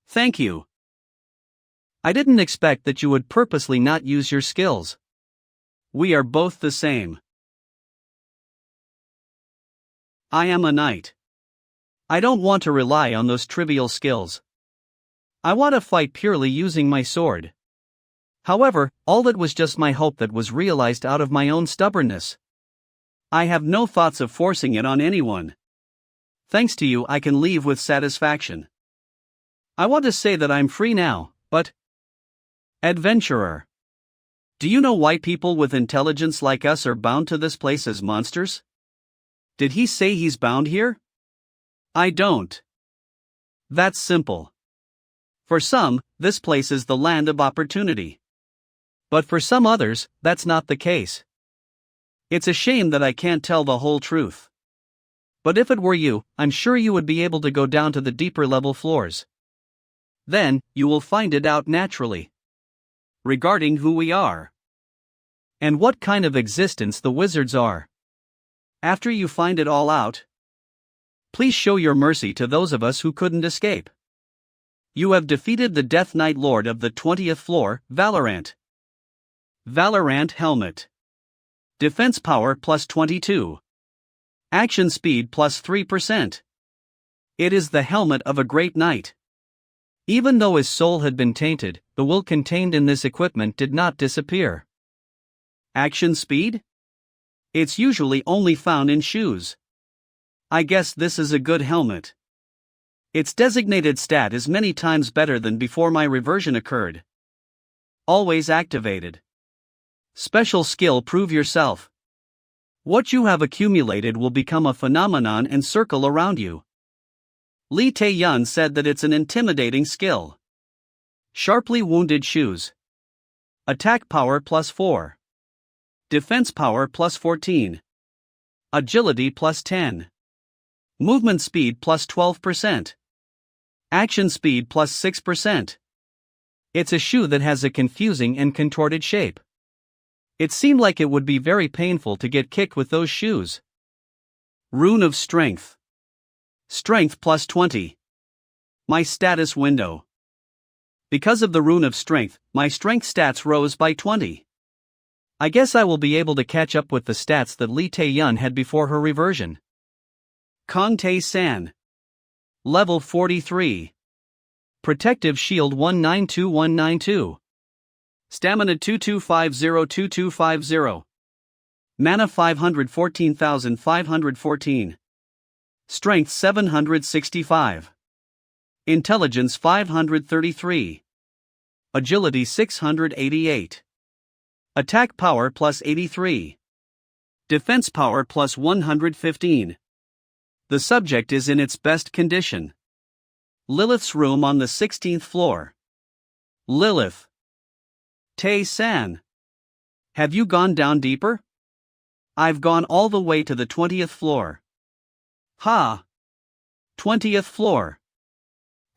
[SPEAKER 1] Thank you. I didn't expect that you would purposely not use your skills. We are both the same. I am a knight. I don't want to rely on those trivial skills. I want to fight purely using my sword. However, all that was just my hope that was realized out of my own stubbornness. I have no thoughts of forcing it on anyone. Thanks to you, I can leave with satisfaction. I want to say that I'm free now, but... Adventurer. Do you know why people with intelligence like us are bound to this place as monsters? Did he say he's bound here? I don't. That's simple. For some, this place is the land of opportunity. But for some others, that's not the case. It's a shame that I can't tell the whole truth. But if it were you, I'm sure you would be able to go down to the deeper level floors. Then, you will find it out naturally. Regarding who we are. And what kind of existence the wizards are. After you find it all out, please show your mercy to those of us who couldn't escape. You have defeated the Death Knight Lord of the 20th floor, Valorant. Valorant Helmet. Defense power plus 22. Action speed plus 3%. It is the helmet of a great knight. Even though his soul had been tainted, the will contained in this equipment did not disappear. Action speed? It's usually only found in shoes. I guess this is a good helmet. Its designated stat is many times better than before my reversion occurred. Always activated. Special skill prove yourself. What you have accumulated will become a phenomenon and circle around you. Lee Tae-yun said that it's an intimidating skill. Sharply wounded shoes. Attack power plus 4. Defense power plus 14. Agility plus 10. Movement speed plus 12%. Action speed plus 6%. It's a shoe that has a confusing and contorted shape. It seemed like it would be very painful to get kicked with those shoes. Rune of Strength. Strength plus 20. My status window. Because of the Rune of Strength, my strength stats rose by 20. I guess I will be able to catch up with the stats that Lee Tae-yun had before her reversion. Kong Tae-san. Level 43. Protective Shield 192192. Stamina 22502250. Mana 514,514. Strength 765. Intelligence 533. Agility 688. Attack power plus 83. Defense power plus 115. The subject is in its best condition. Lilith's room on the 16th floor. Lilith. Tae-san. Have you gone down deeper? I've gone all the way to the 20th floor. Ha! 20th floor.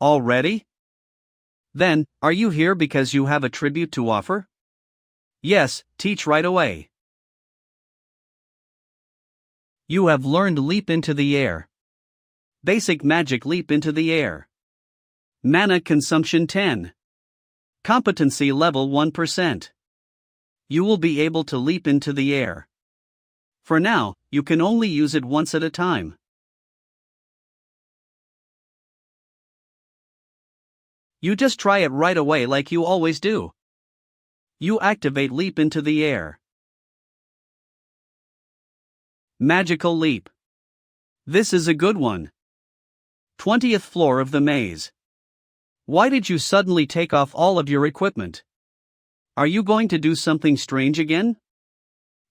[SPEAKER 1] Already? Then, are you here because you have a tribute to offer? Yes, teach right away.
[SPEAKER 2] You have learned leap into the air.
[SPEAKER 1] Basic magic leap into the air. Mana consumption 10. Competency level 1%. You will be able to leap into the air. For now, you can only use it once at a time. You just try it right away like you always do. You activate leap into the air. Magical leap. This is a good one. 20th floor of the maze. Why did you suddenly take off all of your equipment? Are you going to do something strange again?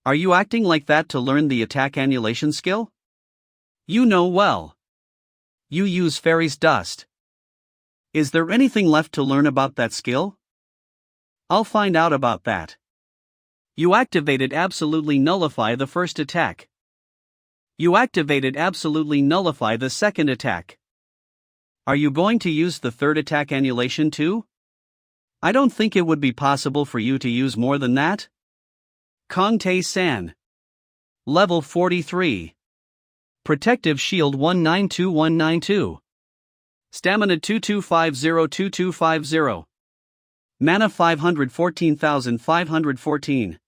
[SPEAKER 1] Are you acting like that to learn the attack annihilation skill? You know well. You use fairy's dust. Is there anything left to learn about that skill? I'll find out about that. You activated absolutely nullify the first attack. You activated absolutely nullify the second attack. Are you going to use the third attack annihilation too? I don't think it would be possible for you to use more than that. Kong Tae-san. Level 43. Protective Shield 192192. Stamina 22502250. Mana 514,514.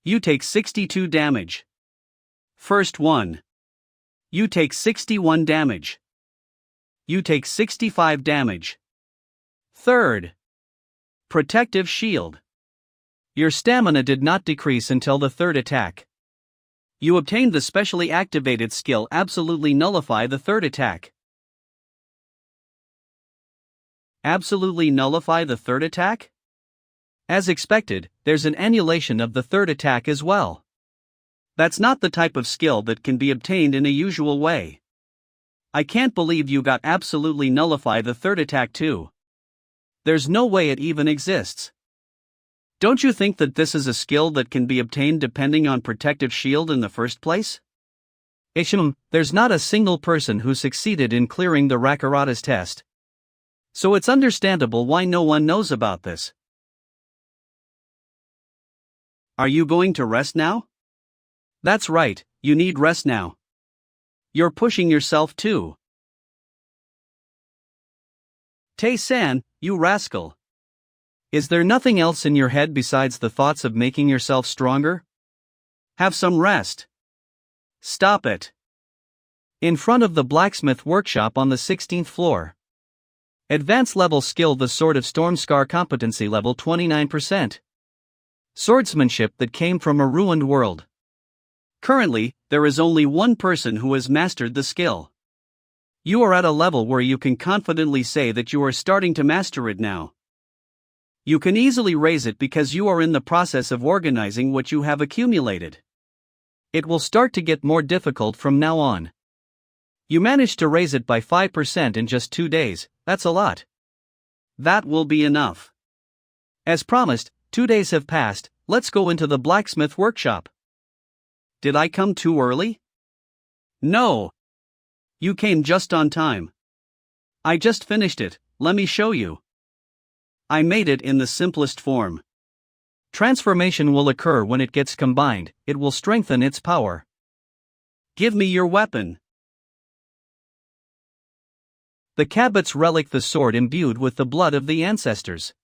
[SPEAKER 1] You take 62 damage. First one. You take 61 damage. You take 65 damage. Third. Protective Shield. Your stamina did not decrease until the third attack. You obtained the specially activated skill Absolutely Nullify the third attack. Absolutely nullify the third attack? As expected, there's an annihilation of the third attack as well. That's not the type of skill that can be obtained in a usual way. I can't believe you got absolutely nullify the third attack too. There's no way it even exists. Don't you think that this is a skill that can be obtained depending on protective shield in the first place?
[SPEAKER 2] There's not a single person who succeeded in clearing the Rakarata's test.
[SPEAKER 1] So it's understandable why no one knows about this. Are you going to rest now? That's right, you need rest now. You're pushing yourself too. Tae-san, you rascal. Is there nothing else in your head besides the thoughts of making yourself stronger? Have some rest. Stop it.
[SPEAKER 2] In front of the blacksmith workshop on the 16th floor. Advanced level skill The Sword of Stormscar competency level 29%. Swordsmanship that came from a ruined world.
[SPEAKER 1] Currently, there is only one person who has mastered the skill. You are at a level where you can confidently say that you are starting to master it now. You can easily raise it because you are in the process of organizing what you have accumulated. It will start to get more difficult from now on. You managed to raise it by 5% in just 2 days, that's a lot. That will be enough. As promised, 2 days have passed, let's go into the blacksmith workshop. Did I come too early? No. You came just on time. I just finished it, let me show you. I made it in the simplest form.
[SPEAKER 2] Transformation will occur when it gets combined, it will strengthen its power.
[SPEAKER 1] Give me your weapon.
[SPEAKER 2] The Cabot's relic, the sword imbued with the blood of the ancestors.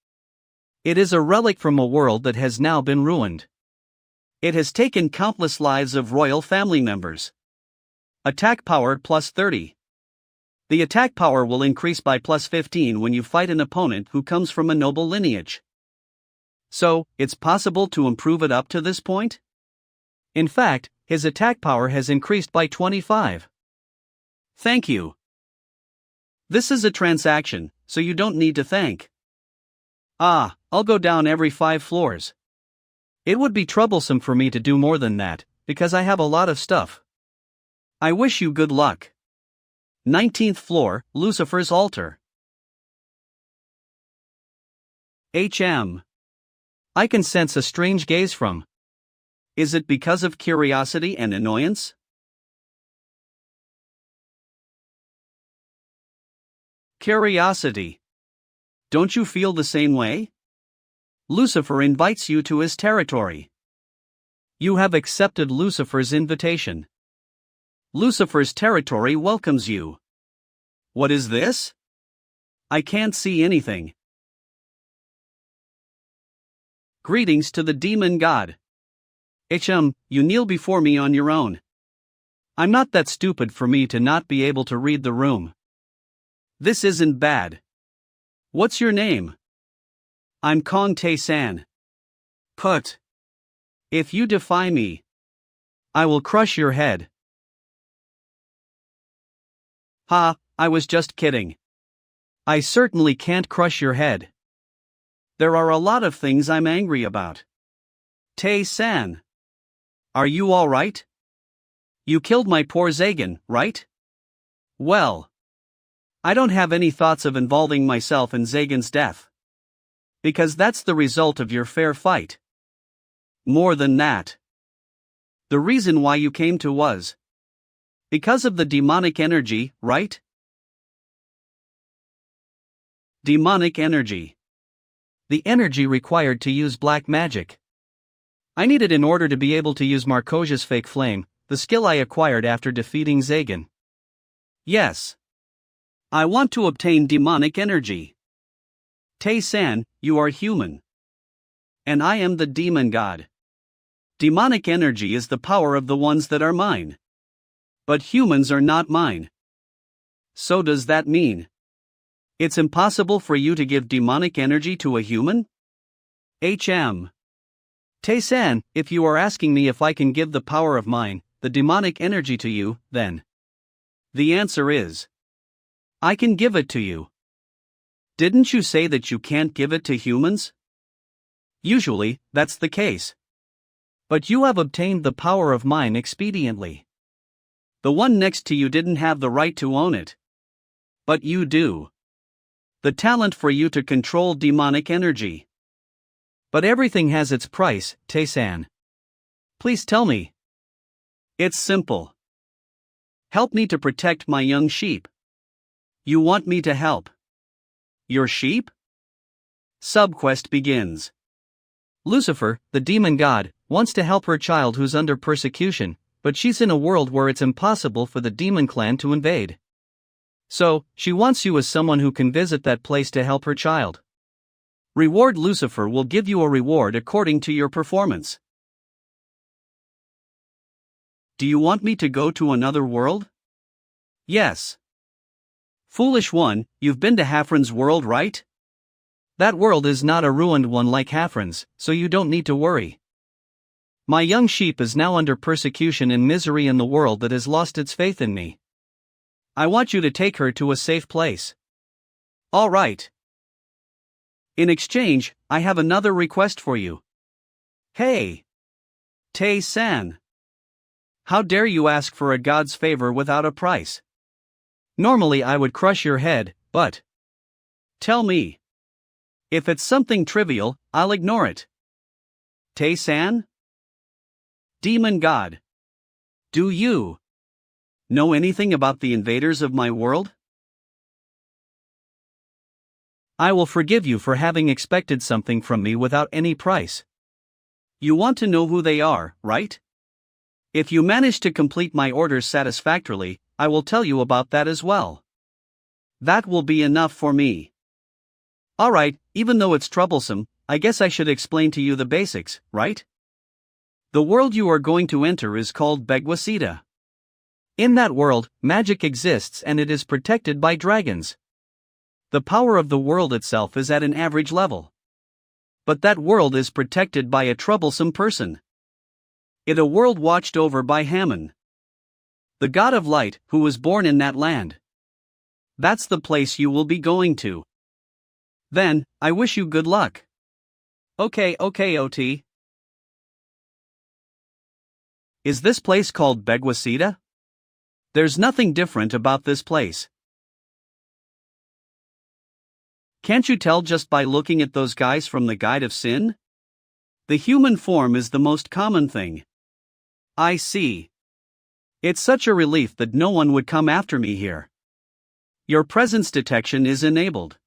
[SPEAKER 2] It is a relic from a world that has now been ruined.
[SPEAKER 1] It has taken countless lives of royal family members. Attack power plus 30. The attack power will increase by plus 15 when you fight an opponent who comes from a noble lineage. So, it's possible to improve it up to this point?
[SPEAKER 2] In fact, his attack power has increased by 25.
[SPEAKER 1] Thank you. This is a transaction, so you don't need to thank. I'll go down every 5 floors.
[SPEAKER 2] It would be troublesome for me to do more than that, because I have a lot of stuff.
[SPEAKER 1] I wish you good luck. 19th floor, Lucifer's altar.
[SPEAKER 2] I can sense a strange gaze from.
[SPEAKER 1] Is it because of curiosity and annoyance? Curiosity. Don't you feel the same way? Lucifer invites you to his territory. You have accepted Lucifer's invitation. Lucifer's territory welcomes you. What is this? I can't see anything. Greetings to the demon god. You kneel before me on your own. I'm not that stupid for me to not be able to read the room. This isn't bad. What's your name? I'm Kong Tae-san. Put. If you defy me, I will crush your head. Ha, I was just kidding. I certainly can't crush your head. There are a lot of things I'm angry about. Tae-san. Are you alright? You killed my poor Zagan, right? Well, I don't have any thoughts of involving myself in Zagan's death. Because that's the result of your fair fight. More than that. The reason why you came to was because of the demonic energy, right? Demonic energy. The energy required to use black magic. I need it in order to be able to use Markosia's fake flame, the skill I acquired after defeating Zagan. Yes. I want to obtain demonic energy. Tae-san, you are human. And I am the demon god. Demonic energy is the power of the ones that are mine. But humans are not mine. So does that mean it's impossible for you to give demonic energy to a human? Tae-san, if you are asking me if I can give the power of mine, the demonic energy to you, then the answer is I can give it to you. Didn't you say that you can't give it to humans? Usually, that's the case. But you have obtained the power of mine expediently. The one next to you didn't have the right to own it. But you do. The talent for you to control demonic energy. But everything has its price, Tae-san. Please tell me. It's simple. Help me to protect my young sheep. You want me to help your sheep? Subquest begins. Lucifer, the demon god, wants to help her child who's under persecution, but she's in a world where it's impossible for the demon clan to invade. So, she wants you as someone who can visit that place to help her child. Reward Lucifer will give you a reward according to your performance. Do you want me to go to another world? Yes. Foolish one, you've been to Hafren's world, right? That world is not a ruined one like Hafren's, so you don't need to worry. My young sheep is now under persecution and misery in the world that has lost its faith in me. I want you to take her to a safe place. All right. In exchange, I have another request for you. Hey! Tae-san. How dare you ask for a god's favor without a price? Normally I would crush your head, but tell me. If it's something trivial, I'll ignore it. Tae-san? Demon god. Do you know anything about the invaders of my world? I will forgive you for having expected something from me without any price. You want to know who they are, right? If you manage to complete my orders satisfactorily, I will tell you about that as well. That will be enough for me. Alright, even though it's troublesome, I guess I should explain to you the basics, right? The world you are going to enter is called Begwasita. In that world, magic exists and it is protected by dragons. The power of the world itself is at an average level. But that world is protected by a troublesome person. It a world watched over by Hammon, the god of light, who was born in that land. That's the place you will be going to. Then, I wish you good luck. Okay, OT. Is this place called Begwasita? There's nothing different about this place. Can't you tell just by looking at those guys from the Guide of Sin? The human form is the most common thing. I see. It's such a relief that no one would come after me here. Your presence detection is enabled.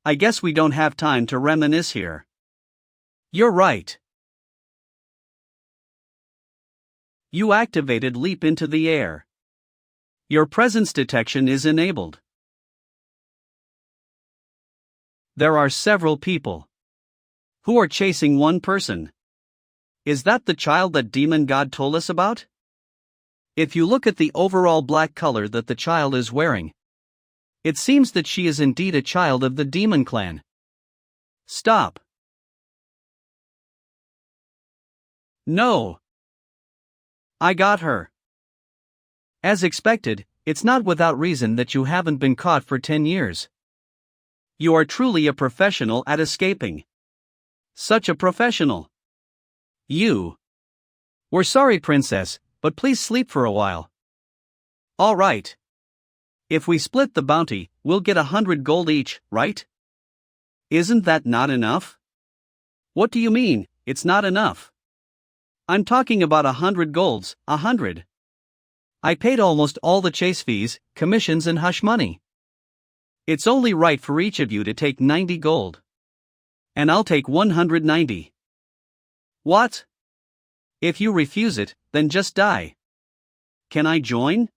[SPEAKER 1] I guess we don't have time to reminisce here. You're right. You activated leap into the air. Your presence detection is enabled. There are several people who are chasing one person. Is that the child that demon god told us about? If you look at the overall black color that the child is wearing, it seems that she is indeed a child of the demon clan. Stop. No. I got her. As expected, it's not without reason that you haven't been caught for 10 years. You are truly a professional at escaping. Such a professional. We're sorry, princess, but please sleep for a while. All right. If we split the bounty, we'll get 100 gold each, right? Isn't that not enough? What do you mean, it's not enough? I'm talking about 100 golds, 100. I paid almost all the chase fees, commissions and hush money. It's only right for each of you to take 90 gold. And I'll take 190. What? If you refuse it, then just die. Can I join?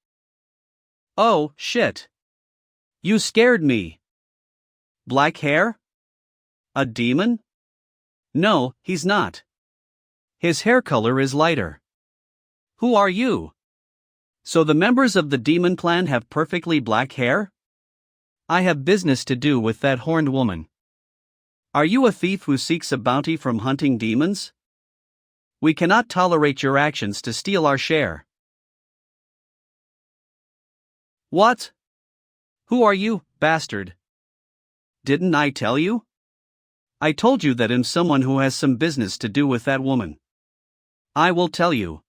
[SPEAKER 1] Oh, shit. You scared me. Black hair? A demon? No, he's not. His hair color is lighter. Who are you? So the members of the demon clan have perfectly black hair? I have business to do with that horned woman. Are you a thief who seeks a bounty from hunting demons? We cannot tolerate your actions to steal our share. What? Who are you, bastard? Didn't I tell you? I told you that I'm someone who has some business to do with that woman. I will tell you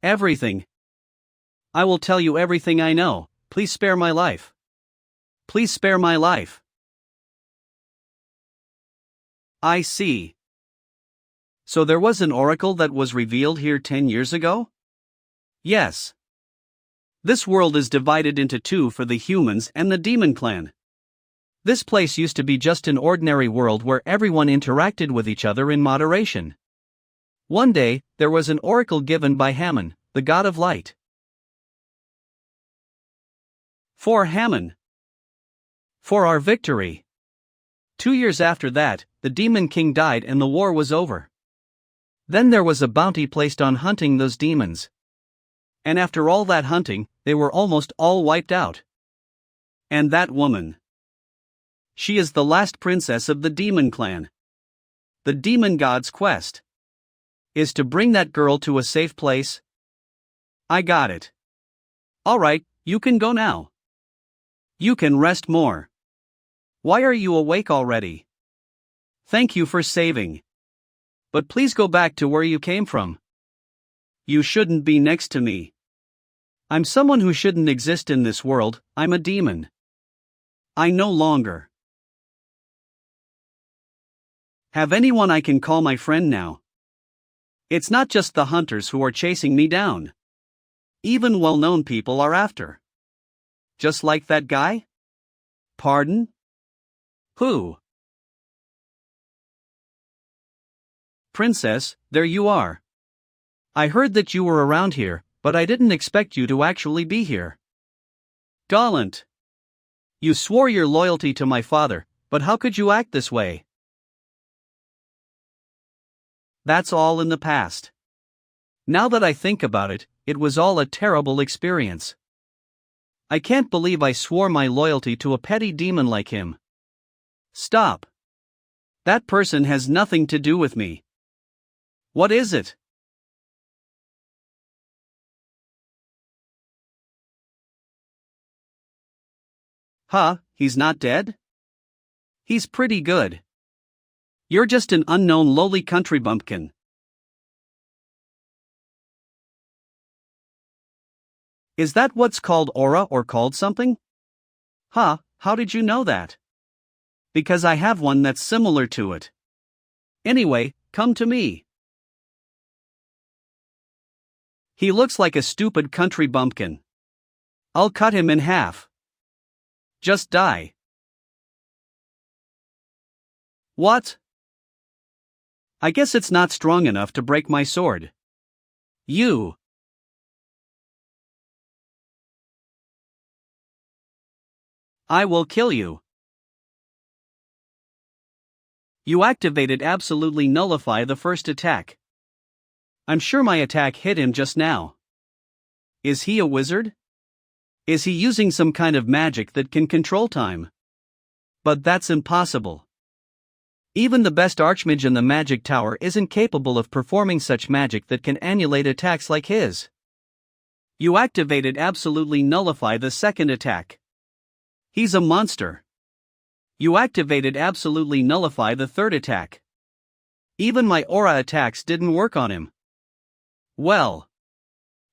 [SPEAKER 1] everything. I will tell you everything I know. Please spare my life. Please spare my life. I see. So there was an oracle that was revealed here 10 years ago? Yes. This world is divided into two for the humans and the demon clan. This place used to be just an ordinary world where everyone interacted with each other in moderation. One day, there was an oracle given by Hammon, the god of light. For Hammon. For our victory. 2 years after that, the demon king died and the war was over. Then there was a bounty placed on hunting those demons. And after all that hunting, they were almost all wiped out. And that woman. She is the last princess of the demon clan. The demon god's quest is to bring that girl to a safe place. I got it. Alright, you can go now. You can rest more. Why are you awake already? Thank you for saving. But please go back to where you came from. You shouldn't be next to me. I'm someone who shouldn't exist in this world, I'm a demon. I no longer have anyone I can call my friend now. It's not just the hunters who are chasing me down. Even well-known people are after. Just like that guy? Pardon? Who? Princess, there you are. I heard that you were around here, but I didn't expect you to actually be here. Gallant. You swore your loyalty to my father, but how could you act this way? That's all in the past. Now that I think about it, it was all a terrible experience. I can't believe I swore my loyalty to a petty demon like him. Stop. That person has nothing to do with me. What is it? Huh, he's not dead? He's pretty good. You're just an unknown lowly country bumpkin. Is that what's called aura or called something? Huh, how did you know that? Because I have one that's similar to it. Anyway, come to me. He looks like a stupid country bumpkin. I'll cut him in half. Just die. What? I guess it's not strong enough to break my sword. You. I will kill you. You activated absolutely nullify the first attack. I'm sure my attack hit him just now. Is he a wizard? Is he using some kind of magic that can control time? But that's impossible. Even the best archmage in the magic tower isn't capable of performing such magic that can annihilate attacks like his. You activated absolutely nullify the second attack. He's a monster. You activated absolutely nullify the third attack. Even my aura attacks didn't work on him. Well.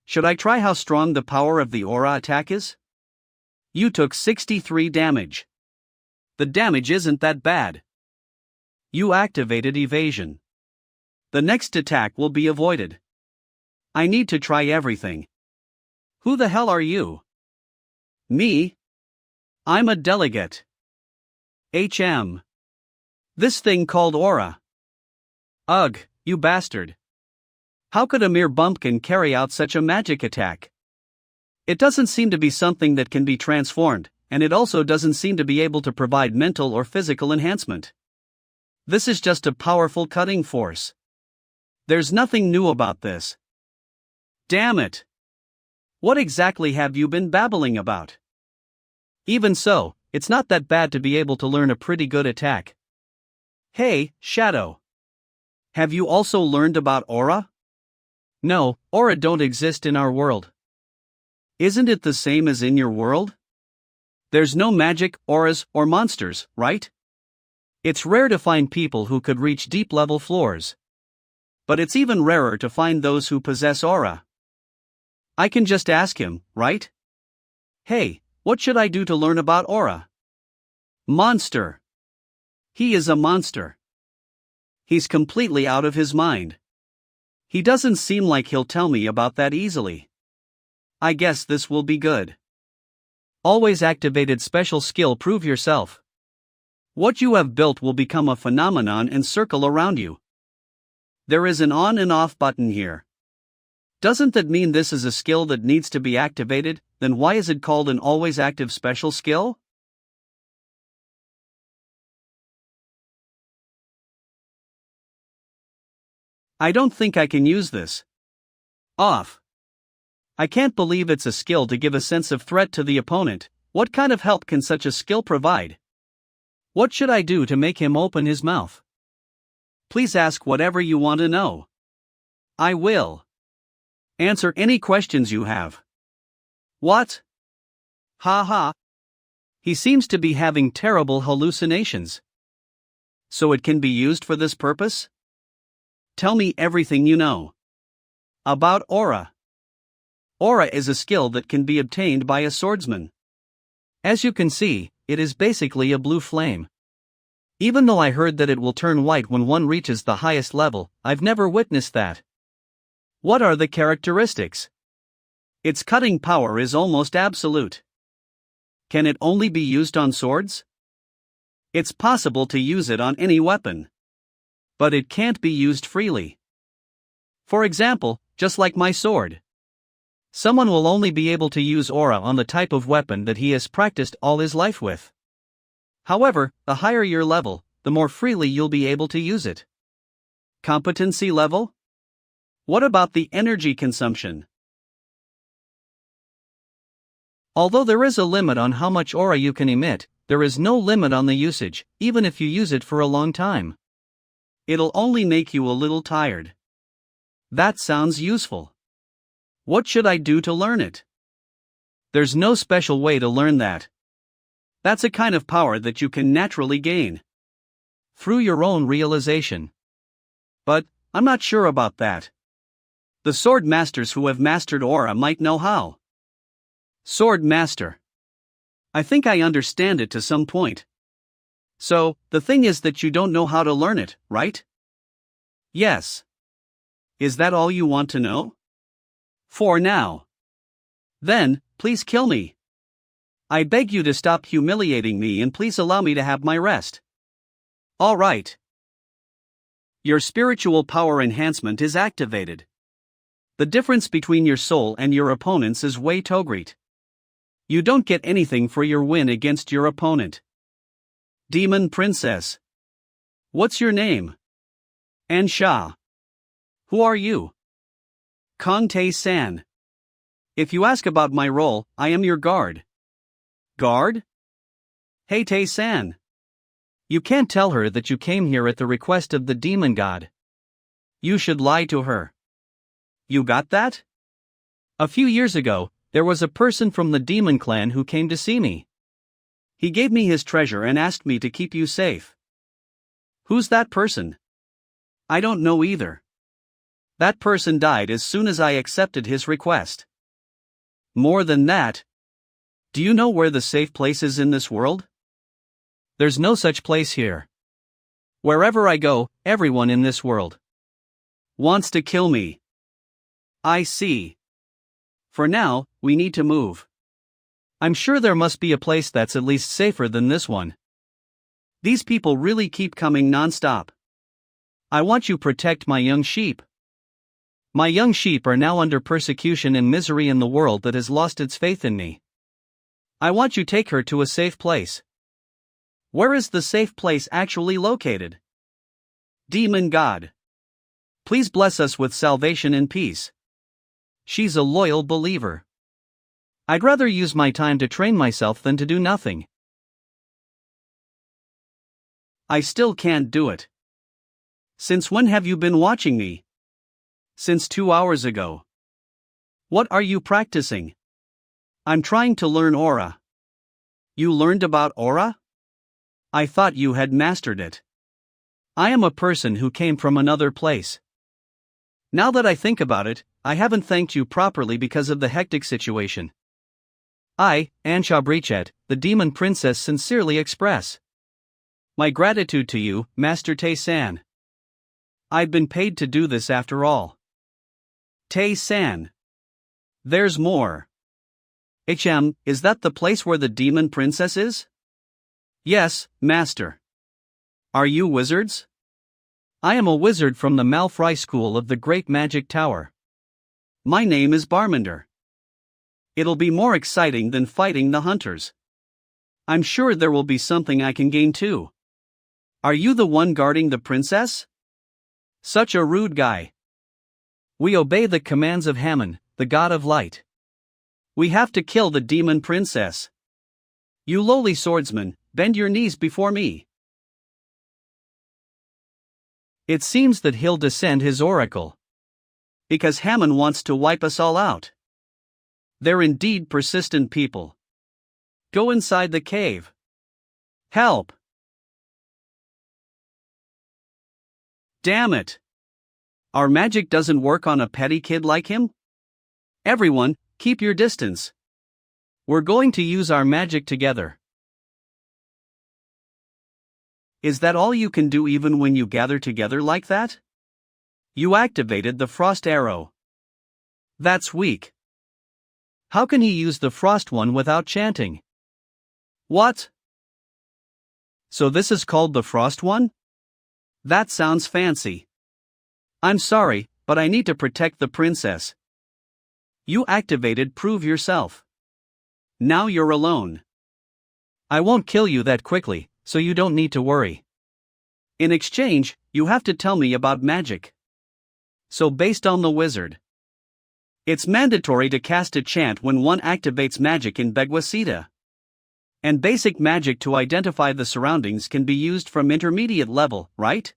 [SPEAKER 1] Should I try how strong the power of the aura attack is? You took 63 damage. The damage isn't that bad. You activated evasion. The next attack will be avoided. I need to try everything. Who the hell are you? Me? I'm a delegate. This thing called aura. Ugh, you bastard. How could a mere bumpkin carry out such a magic attack? It doesn't seem to be something that can be transformed, and it also doesn't seem to be able to provide mental or physical enhancement. This is just a powerful cutting force. There's nothing new about this. Damn it! What exactly have you been babbling about? Even so, it's not that bad to be able to learn a pretty good attack. Hey, Shadow. Have you also learned about aura? No, aura don't exist in our world. Isn't it the same as in your world? There's no magic, auras, or monsters, right? It's rare to find people who could reach deep-level floors. But it's even rarer to find those who possess aura. I can just ask him, right? Hey, what should I do to learn about aura? Monster. He is a monster. He's completely out of his mind. He doesn't seem like he'll tell me about that easily. I guess this will be good. Always activated special skill prove yourself. What you have built will become a phenomenon and circle around you. There is an on and off button here. Doesn't that mean this is a skill that needs to be activated? Then why is it called an always active special skill? I don't think I can use this. Off. I can't believe it's a skill to give a sense of threat to the opponent. What kind of help can such a skill provide? What should I do to make him open his mouth? Please ask whatever you want to know. I will answer any questions you have. What? Ha ha. He seems to be having terrible hallucinations. So it can be used for this purpose? Tell me everything you know. About aura. Aura is a skill that can be obtained by a swordsman. As you can see, it is basically a blue flame. Even though I heard that it will turn white when one reaches the highest level, I've never witnessed that. What are the characteristics? Its cutting power is almost absolute. Can it only be used on swords? It's possible to use it on any weapon. But it can't be used freely. For example, just like my sword. Someone will only be able to use aura on the type of weapon that he has practiced all his life with. However, the higher your level, the more freely you'll be able to use it. Competency level? What about the energy consumption? Although there is a limit on how much aura you can emit, there is no limit on the usage, even if you use it for a long time. It'll only make you a little tired. That sounds useful. What should I do to learn it? There's no special way to learn that. That's a kind of power that you can naturally gain. Through your own realization. But, I'm not sure about that. The sword masters who have mastered aura might know how. Sword master. I think I understand it to some point. So, the thing is that you don't know how to learn it, right? Yes. Is that all you want to know? For now. Then, please kill me. I beg you to stop humiliating me and please allow me to have my rest. All right. Your spiritual power enhancement is activated. The difference between your soul and your opponent's is way too great. You don't get anything for your win against your opponent. Demon Princess. What's your name? Ansha. Who are you? Kong Tae-san. If you ask about my role, I am your guard. Guard? Hey Tae-san. You can't tell her that you came here at the request of the demon god. You should lie to her. You got that? A few years ago, there was a person from the demon clan who came to see me. He gave me his treasure and asked me to keep you safe. Who's that person? I don't know either. That person died as soon as I accepted his request. More than that, do you know where the safe place is in this world? There's no such place here. Wherever I go, everyone in this world wants to kill me. I see. For now, we need to move. I'm sure there must be a place that's at least safer than this one. These people really keep coming non-stop. I want you to protect my young sheep. My young sheep are now under persecution and misery in the world that has lost its faith in me. I want you to take her to a safe place. Where is the safe place actually located? Demon God. Please bless us with salvation and peace. She's a loyal believer. I'd rather use my time to train myself than to do nothing. I still can't do it. Since when have you been watching me? Since 2 hours ago. What are you practicing? I'm trying to learn aura. You learned about aura? I thought you had mastered it. I am a person who came from another place. Now that I think about it, I haven't thanked you properly because of the hectic situation. I, Ansha Breachet, the demon princess, sincerely express my gratitude to you, Master Tae-san. I've been paid to do this after all. Tae-san. There's more. Is that the place where the demon princess is? Yes, Master. Are you wizards? I am a wizard from the Malfry School of the Great Magic Tower. My name is Barmender. It'll be more exciting than fighting the hunters. I'm sure there will be something I can gain too. Are you the one guarding the princess? Such a rude guy. We obey the commands of Hammon, the god of light. We have to kill the demon princess. You lowly swordsman, bend your knees before me. It seems that he'll descend his oracle. Because Hammon wants to wipe us all out. They're indeed persistent people. Go inside the cave. Help! Damn it! Our magic doesn't work on a petty kid like him? Everyone, keep your distance. We're going to use our magic together. Is that all you can do even when you gather together like that? You activated the frost arrow. That's weak. How can he use the frost one without chanting? What? So this is called the frost one? That sounds fancy. I'm sorry, but I need to protect the princess. You activated Prove Yourself. Now you're alone. I won't kill you that quickly, so you don't need to worry. In exchange, you have to tell me about magic. So based on the wizard, it's mandatory to cast a chant when one activates magic in Begwasita. And basic magic to identify the surroundings can be used from intermediate level, right?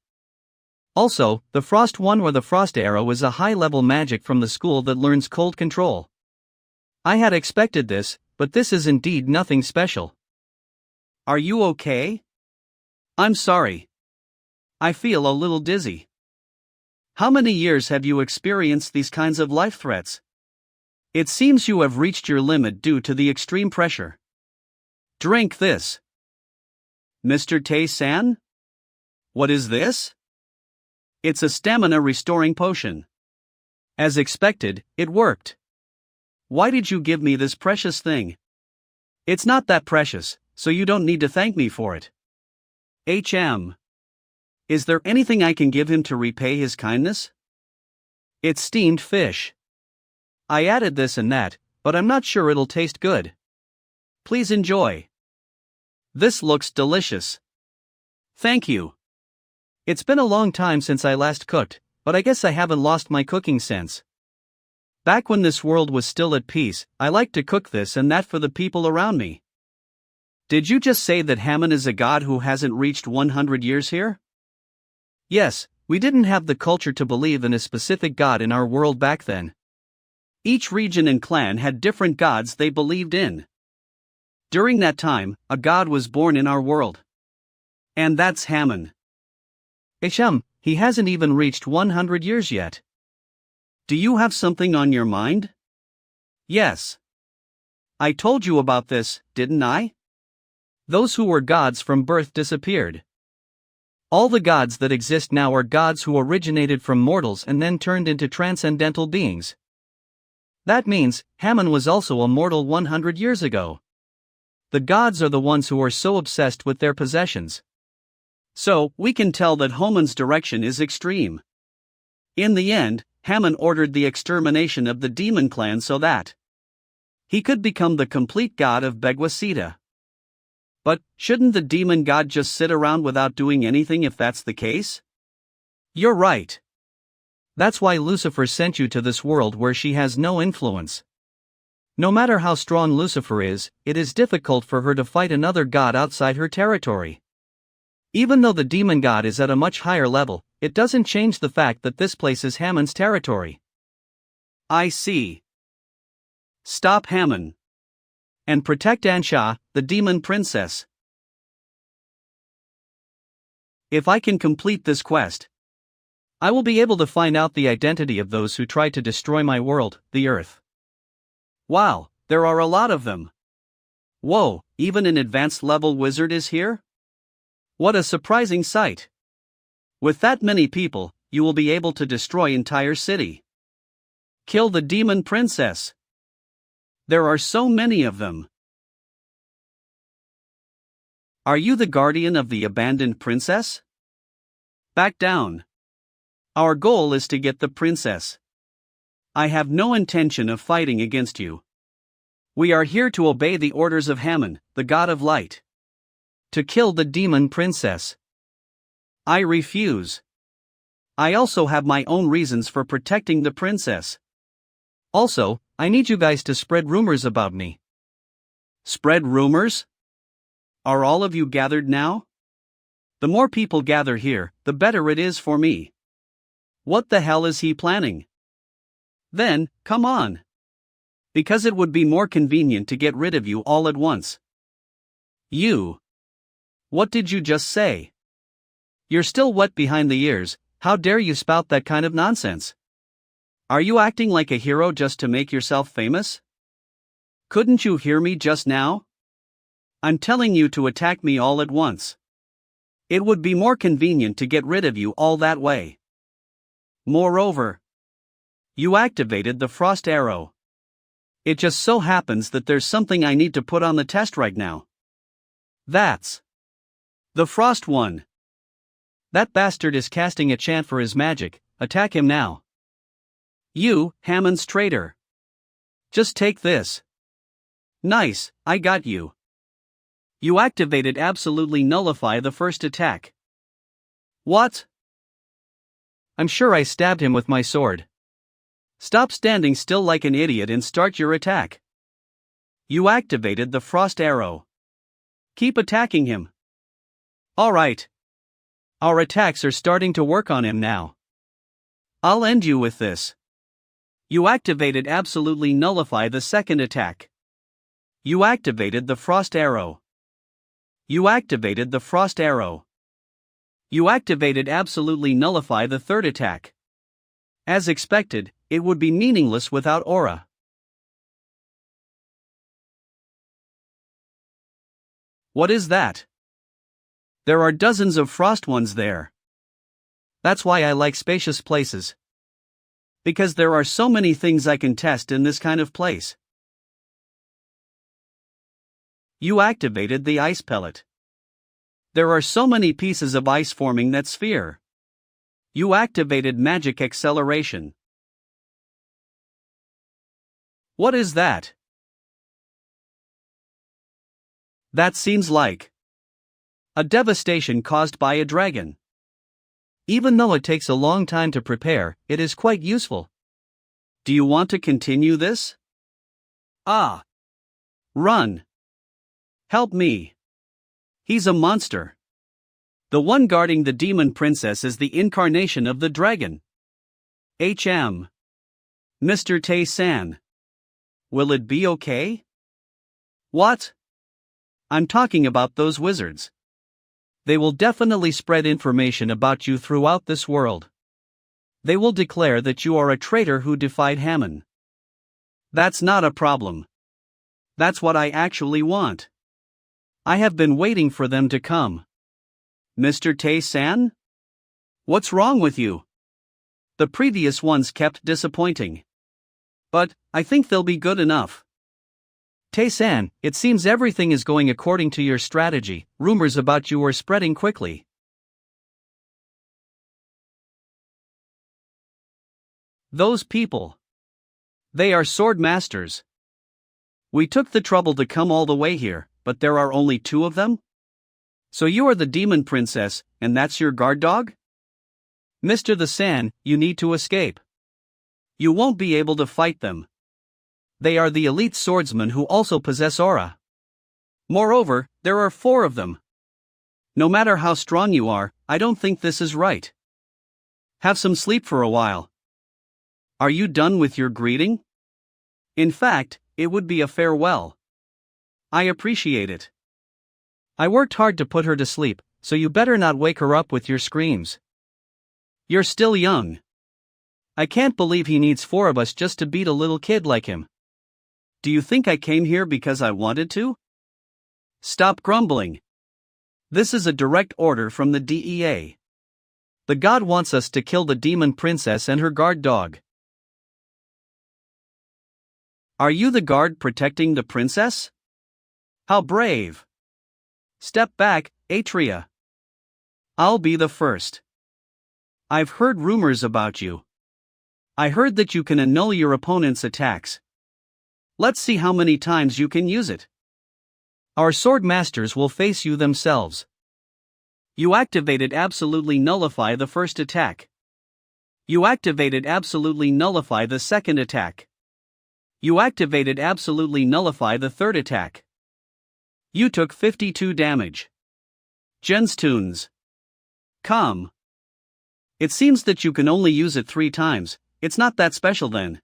[SPEAKER 1] Also, the Frost One or the Frost Arrow is a high-level magic from the school that learns cold control. I had expected this, but this is indeed nothing special. Are you okay? I'm sorry. I feel a little dizzy. How many years have you experienced these kinds of life threats? It seems you have reached your limit due to the extreme pressure. Drink this. Mr. Tae-san? What is this? It's a stamina restoring potion. As expected, it worked. Why did you give me this precious thing? It's not that precious, so you don't need to thank me for it. Is there anything I can give him to repay his kindness? It's steamed fish. I added this and that, but I'm not sure it'll taste good. Please enjoy. This looks delicious. Thank you. It's been a long time since I last cooked, but I guess I haven't lost my cooking sense. Back when this world was still at peace, I liked to cook this and that for the people around me. Did you just say that Haman is a god who hasn't reached 100 years here? Yes, we didn't have the culture to believe in a specific god in our world back then. Each region and clan had different gods they believed in. During that time, a god was born in our world. And that's Haman. He hasn't even reached 100 years yet. Do you have something on your mind? Yes. I told you about this, didn't I? Those who were gods from birth disappeared. All the gods that exist now are gods who originated from mortals and then turned into transcendental beings. That means, Haman was also a mortal 100 years ago. The gods are the ones who are so obsessed with their possessions. So, we can tell that Haman's direction is extreme. In the end, Haman ordered the extermination of the demon clan so that he could become the complete god of Begwasita. But, shouldn't the demon god just sit around without doing anything if that's the case? You're right. That's why Lucifer sent you to this world where she has no influence. No matter how strong Lucifer is, it is difficult for her to fight another god outside her territory. Even though the demon god is at a much higher level, it doesn't change the fact that this place is Haman's territory. I see. Stop Haman. And protect Ansha, the demon princess. If I can complete this quest, I will be able to find out the identity of those who try to destroy my world, the Earth. Wow, there are a lot of them. Whoa, even an advanced level wizard is here? What a surprising sight. With that many people, you will be able to destroy entire city. Kill the demon princess. There are so many of them. Are you the guardian of the abandoned princess? Back down. Our goal is to get the princess. I have no intention of fighting against you. We are here to obey the orders of Haman, the god of light. To kill the demon princess. I refuse. I also have my own reasons for protecting the princess. Also, I need you guys to spread rumors about me. Spread rumors? Are all of you gathered now? The more people gather here, the better it is for me. What the hell is he planning? Then, come on. Because it would be more convenient to get rid of you all at once. You. What did you just say? You're still wet behind the ears, how dare you spout that kind of nonsense? Are you acting like a hero just to make yourself famous? Couldn't you hear me just now? I'm telling you to attack me all at once. It would be more convenient to get rid of you all that way. Moreover, you activated the frost arrow. It just so happens that there's something I need to put on the test right now. That's the frost one. That bastard is casting a chant for his magic, attack him now. You, Haman's traitor. Just take this. Nice, I got you. You activated absolutely nullify the first attack. What? I'm sure I stabbed him with my sword. Stop standing still like an idiot and start your attack. You activated the frost arrow. Keep attacking him. Alright. Our attacks are starting to work on him now. I'll end you with this. You activated absolutely nullify the second attack. You activated the frost arrow. You activated the frost arrow. You activated absolutely nullify the third attack. As expected, it would be meaningless without aura. What is that? There are dozens of frost ones there. That's why I like spacious places. Because there are so many things I can test in this kind of place. You activated the ice pellet. There are so many pieces of ice forming that sphere. You activated magic acceleration. What is that? That seems like a devastation caused by a dragon.
[SPEAKER 2] Even though it takes a long time to prepare, it is quite useful.
[SPEAKER 1] Do you want to continue this? Ah! Run! Help me! He's a monster. The one guarding the demon princess is the incarnation of the dragon. HM. Mr. Tae-san. Will it be okay? What? I'm talking about those wizards.
[SPEAKER 2] They will definitely spread information about you throughout this world. They will declare that you are a traitor who defied Hammon.
[SPEAKER 1] That's not a problem. That's what I actually want. I have been waiting for them to come. Mr. Tae-san? What's wrong with you? The previous ones kept disappointing. But I think they'll be good enough.
[SPEAKER 2] Tae-san, it seems everything is going according to your strategy. Rumors about you are spreading quickly.
[SPEAKER 1] Those people. They are sword masters. We took the trouble to come all the way here, but there are only 2 of them? So you are the demon princess, and that's your guard dog?
[SPEAKER 2] Mr. the San, you need to escape.
[SPEAKER 1] You won't be able to fight them.
[SPEAKER 2] They are the elite swordsmen who also possess aura.
[SPEAKER 1] Moreover, there are 4 of them. No matter how strong you are, I don't think this is right. Have some sleep for a while. Are you done with your greeting? In fact, it would be a farewell. I appreciate it.
[SPEAKER 2] I worked hard to put her to sleep, so you better not wake her up with your screams.
[SPEAKER 1] You're still young.
[SPEAKER 2] I can't believe he needs 4 of us just to beat a little kid like him.
[SPEAKER 1] Do you think I came here because I wanted to? Stop grumbling. This is a direct order from the DEA.
[SPEAKER 2] The god wants us to kill the demon princess and her guard dog.
[SPEAKER 1] Are you the guard protecting the princess? How brave. Step back, Atria. I'll be the first. I've heard rumors about you. I heard that you can annul your opponent's attacks. Let's see how many times you can use it.
[SPEAKER 2] Our sword masters will face you themselves.
[SPEAKER 1] You activated absolutely nullify the first attack. You activated absolutely nullify the second attack. You activated absolutely nullify the third attack. You took 52 damage. Jen's tunes. Come. It seems that you can only use it 3 times, it's not that special then.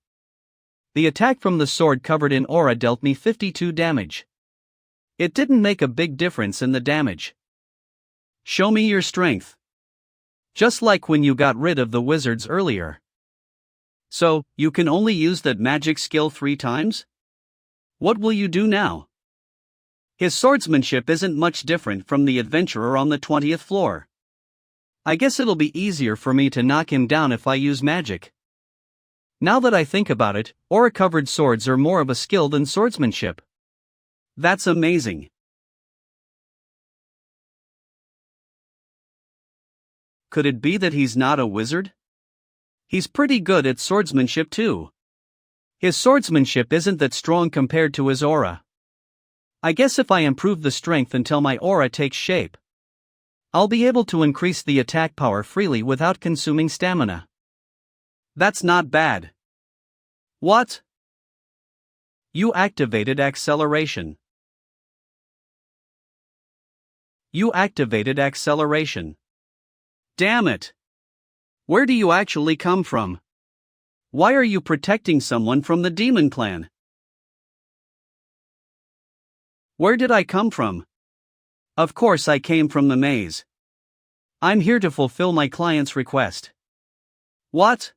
[SPEAKER 2] The attack from the sword covered in aura dealt me 52 damage.
[SPEAKER 1] It didn't make a big difference in the damage. Show me your strength. Just like when you got rid of the wizards earlier. So, you can only use that magic skill 3 times? What will you do now? His swordsmanship isn't much different from the adventurer on the 20th floor. I guess it'll be easier for me to knock him down if I use magic.
[SPEAKER 2] Now that I think about it, aura-covered swords are more of a skill than swordsmanship.
[SPEAKER 1] That's amazing. Could it be that he's not a wizard? He's pretty good at swordsmanship too.
[SPEAKER 2] His swordsmanship isn't that strong compared to his aura. I guess if I improve the strength until my aura takes shape, I'll be able to increase the attack power freely without consuming stamina.
[SPEAKER 1] That's not bad. What? You activated acceleration. You activated acceleration. Damn it! Where do you actually come from? Why are you protecting someone from the demon clan? Where did I come from? Of course I came from the maze. I'm here to fulfill my client's request. What?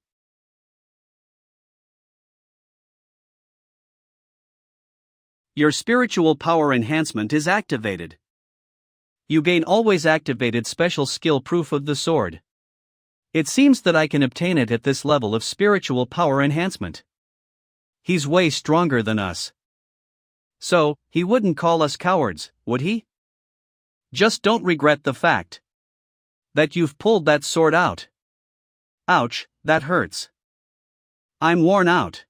[SPEAKER 1] Your spiritual power enhancement is activated. You gain always activated special skill proof of the sword. It seems that I can obtain it at this level of spiritual power enhancement. He's way stronger than us. So, he wouldn't call us cowards, would he? Just don't regret the fact that you've pulled that sword out. Ouch, that hurts. I'm worn out.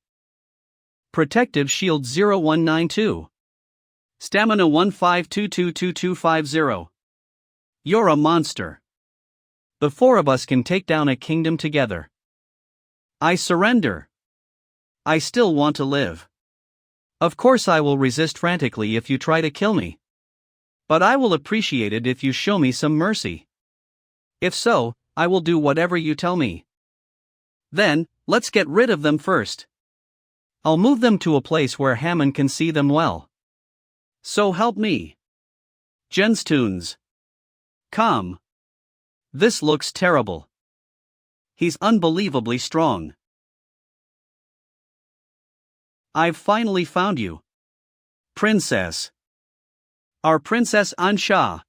[SPEAKER 1] Protective Shield 0192. Stamina 15222250. You're a monster. The four of us can take down a kingdom together. I surrender. I still want to live. Of course I will resist frantically if you try to kill me. But I will appreciate it if you show me some mercy. If so, I will do whatever you tell me. Then, let's get rid of them first. I'll move them to a place where Hammond can see them well. So help me. Jen's tunes. Come. This looks terrible. He's unbelievably strong. I've finally found you. Princess. Our Princess Ansha.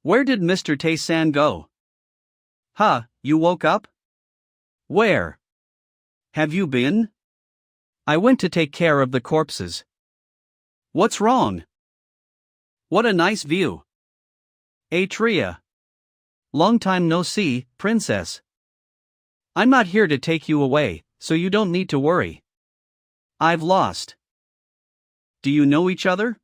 [SPEAKER 1] Where did Mr. Tae-san go? Huh, you woke up? Where have you been? I went to take care of the corpses. What's wrong? What a nice view. Atria. Long time no see, princess. I'm not here to take you away, so you don't need to worry. I've lost. Do you know each other?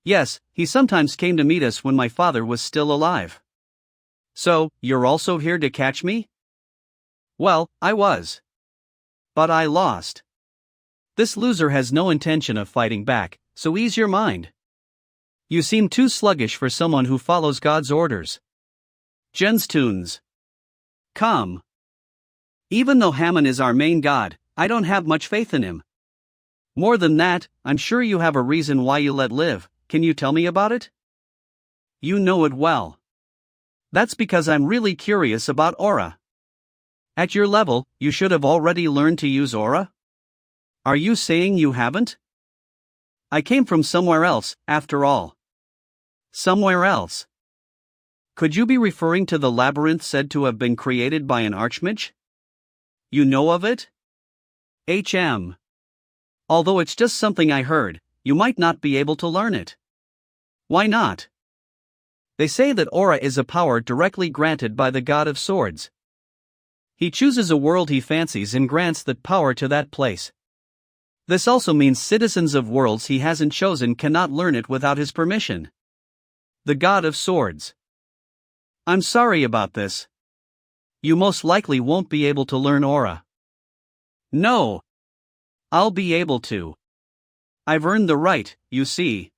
[SPEAKER 1] Yes, he sometimes came to meet us when my father was still alive. So, you're also here to catch me? Well, I was. But I lost. This loser has no intention of fighting back, so ease your mind. You seem too sluggish for someone who follows God's orders. Jen's tunes. Come. Even though Hammon is our main god, I don't have much faith in him. More than that, I'm sure you have a reason why you let live. Can you tell me about it? You know it well. That's because I'm really curious about aura. At your level, you should have already learned to use aura? Are you saying you haven't? I came from somewhere else, after all. Somewhere else. Could you be referring to the labyrinth said to have been created by an archmage? You know of it? Although it's just something I heard, you might not be able to learn it. Why not? They say that aura is a power directly granted by the God of Swords. He chooses a world he fancies and grants that power to that place. This also means citizens of worlds he hasn't chosen cannot learn it without his permission. The God of Swords. I'm sorry about this. You most likely won't be able to learn aura. No. I'll be able to. I've earned the right, you see.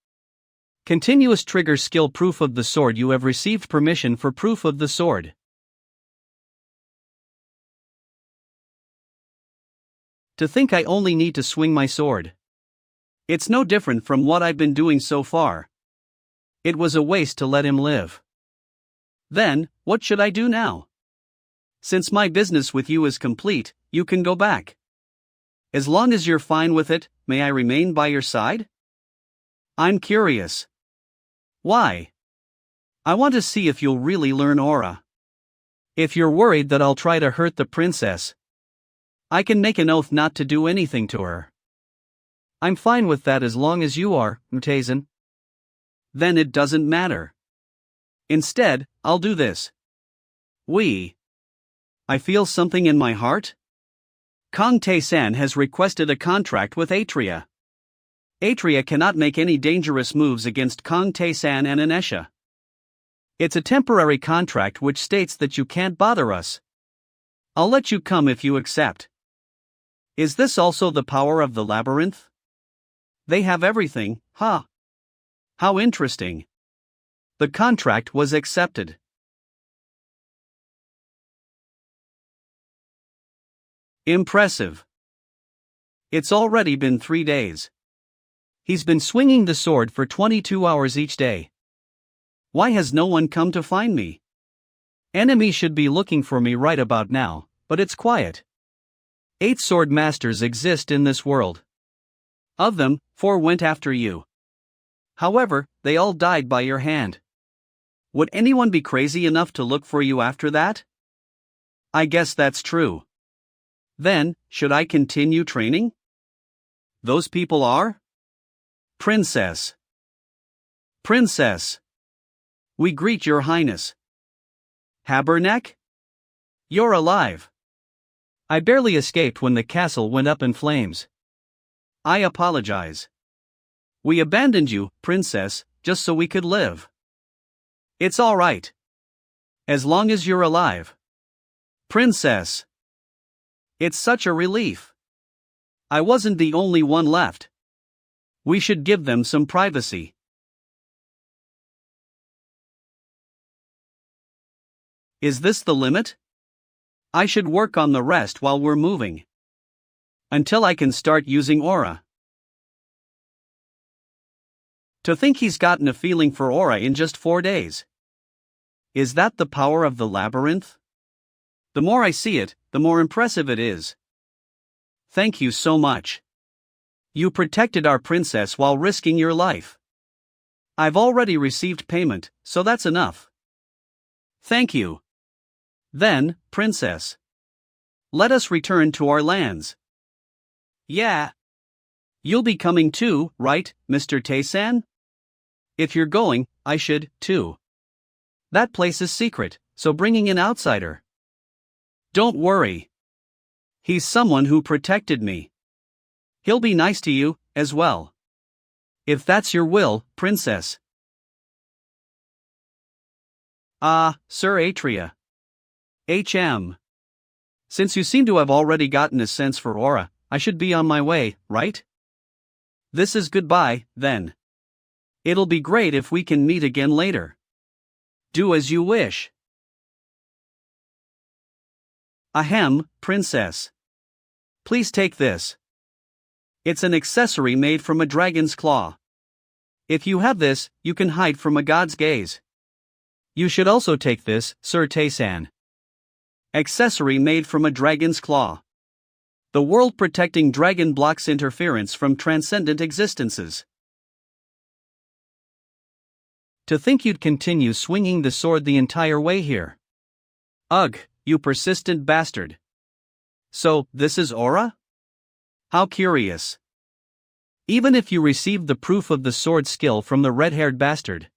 [SPEAKER 1] Continuous trigger skill proof of the sword. You have received permission for proof of the sword. To think I only need to swing my sword. It's no different from what I've been doing so far. It was a waste to let him live. Then, what should I do now? Since my business with you is complete, you can go back. As long as you're fine with it, may I remain by your side? I'm curious. Why? I want to see if you'll really learn aura. If you're worried that I'll try to hurt the princess, I can make an oath not to do anything to her. I'm fine with that as long as you are, Mutazen. Then it doesn't matter. Instead, I'll do this. I feel something in my heart. Kong Tae-san has requested a contract with Atria. Atria cannot make any dangerous moves against Kong Tae-san and Anesha. It's a temporary contract which states that you can't bother us. I'll let you come if you accept. Is this also the power of the labyrinth? They have everything, huh? How interesting. The contract was accepted. Impressive. It's already been 3 days. He's been swinging the sword for 22 hours each day. Why has no one come to find me? Enemies should be looking for me right about now, but it's quiet. 8 sword masters exist in this world. Of them, 4 went after you. However, they all died by your hand. Would anyone be crazy enough to look for you after that? I guess that's true. Then, should I continue training? Those people are? Princess. Princess. We greet your highness. Habernack? You're alive.
[SPEAKER 2] I barely escaped when the castle went up in flames.
[SPEAKER 1] I apologize. We abandoned you, princess, just so we could live. It's all right. As long as you're alive. Princess. It's such a relief. I wasn't the only one left. We should give them some privacy. Is this the limit? I should work on the rest while we're moving. Until I can start using aura. To think he's gotten a feeling for aura in just 4 days. Is that the power of the labyrinth? The more I see it, the more impressive it is. Thank you so much. You protected our princess while risking your life. I've already received payment, so that's enough. Thank you. Then, princess. Let us return to our lands. Yeah. You'll be coming too, right, Mr. Tae-san? If you're going, I should, too. That place is secret, so bringing an outsider. Don't worry. He's someone who protected me. He'll be nice to you, as well. If that's your will, princess. Sir Atria. HM. Since you seem to have already gotten a sense for aura, I should be on my way, right? This is goodbye, then. It'll be great if we can meet again later. Do as you wish. Ahem, princess. Please take this. It's an accessory made from a dragon's claw. If you have this, you can hide from a god's gaze. You should also take this, Sir Tae-san. Accessory made from a dragon's claw. The world-protecting dragon blocks interference from transcendent existences. To think you'd continue swinging the sword the entire way here. Ugh, you persistent bastard. So, this is aura? How curious. Even if you received the proof of the sword skill from the red-haired bastard.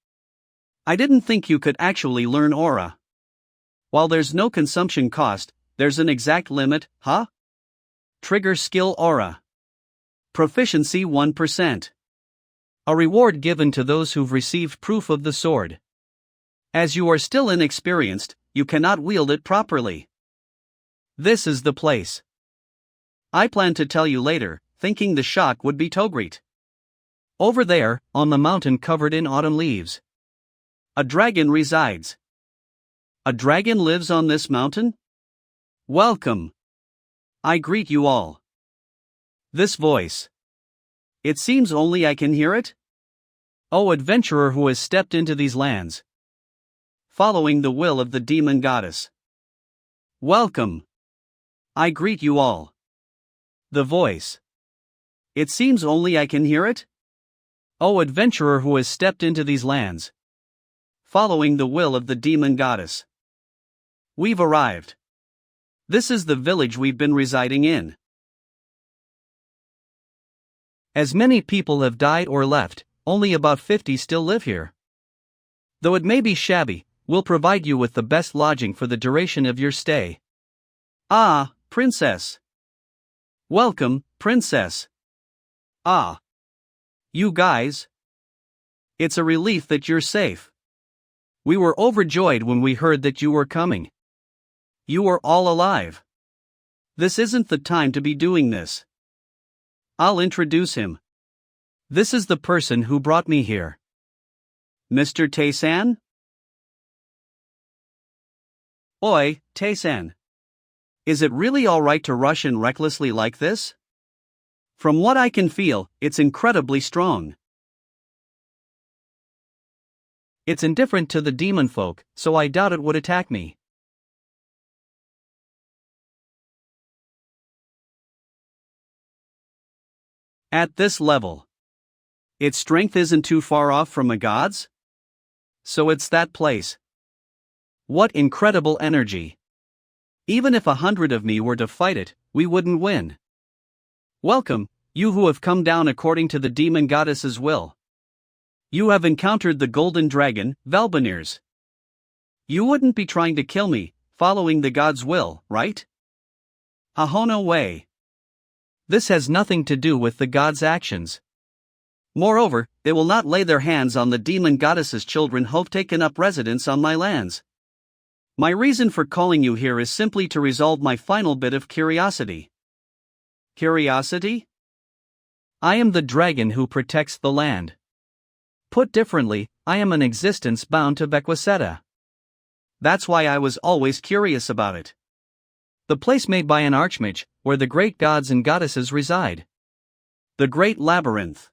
[SPEAKER 1] I didn't think you could actually learn aura. While there's no consumption cost, there's an exact limit, huh? Trigger skill aura. Proficiency 1%. A reward given to those who've received proof of the sword. As you are still inexperienced, you cannot wield it properly. This is the place. I plan to tell you later, thinking the shock would be Togreet. Over there, on the mountain covered in autumn leaves. A dragon resides. A dragon lives on this mountain? Welcome. I greet you all. This voice. It seems only I can hear it? O adventurer who has stepped into these lands. Following the will of the demon goddess. Welcome. I greet you all. The voice. It seems only I can hear it? O adventurer who has stepped into these lands. Following the will of the demon goddess. We've arrived. This is the village we've been residing in. As many people have died or left, only about 50 still live here. Though it may be shabby, we'll provide you with the best lodging for the duration of your stay. Ah, princess. Welcome, princess. Ah. You guys. It's a relief that you're safe. We were overjoyed when we heard that you were coming. You are all alive. This isn't the time to be doing this. I'll introduce him. This is the person who brought me here. Mr. Tae-san? Oi, Tae-san. Is it really alright to rush in recklessly like this? From what I can feel, it's incredibly strong. It's indifferent to the demon folk, so I doubt it would attack me. At this level, its strength isn't too far off from a god's? So it's that place. What incredible energy. Even if 100 of me were to fight it, we wouldn't win. Welcome, You who have come down according to the demon goddess's will. You have encountered the golden dragon, Valbanirs. You wouldn't be trying to kill me, following the god's will, right? No way.
[SPEAKER 2] This has nothing to do with the god's actions.
[SPEAKER 1] Moreover, they will not lay their hands on the demon goddess's children who've taken up residence on my lands. My reason for calling you here is simply to resolve my final bit of curiosity. Curiosity?
[SPEAKER 2] I am the dragon who protects the land. Put differently, I am an existence bound to Bequiseta.
[SPEAKER 1] That's why I was always curious about it.
[SPEAKER 2] The place made by an archmage, where the great gods and goddesses reside.
[SPEAKER 1] The Great Labyrinth.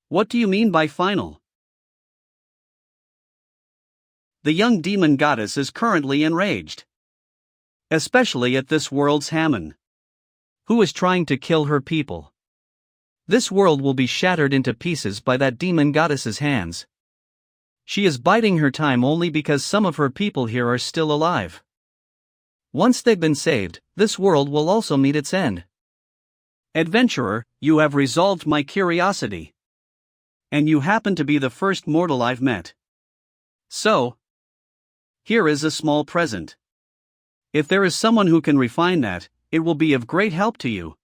[SPEAKER 1] What do you mean by final? The young demon goddess is currently enraged. Especially at this world's Hammon,
[SPEAKER 2] who is trying to kill her people. This world will be shattered into pieces by that demon goddess's hands. She is biding her time only because some of her people here are still alive. Once they've been saved, this world will also meet its end.
[SPEAKER 1] Adventurer, you have resolved my curiosity. And you happen to be the first mortal I've met. So, here is a small present. If there is someone who can refine that, it will be of great help to you.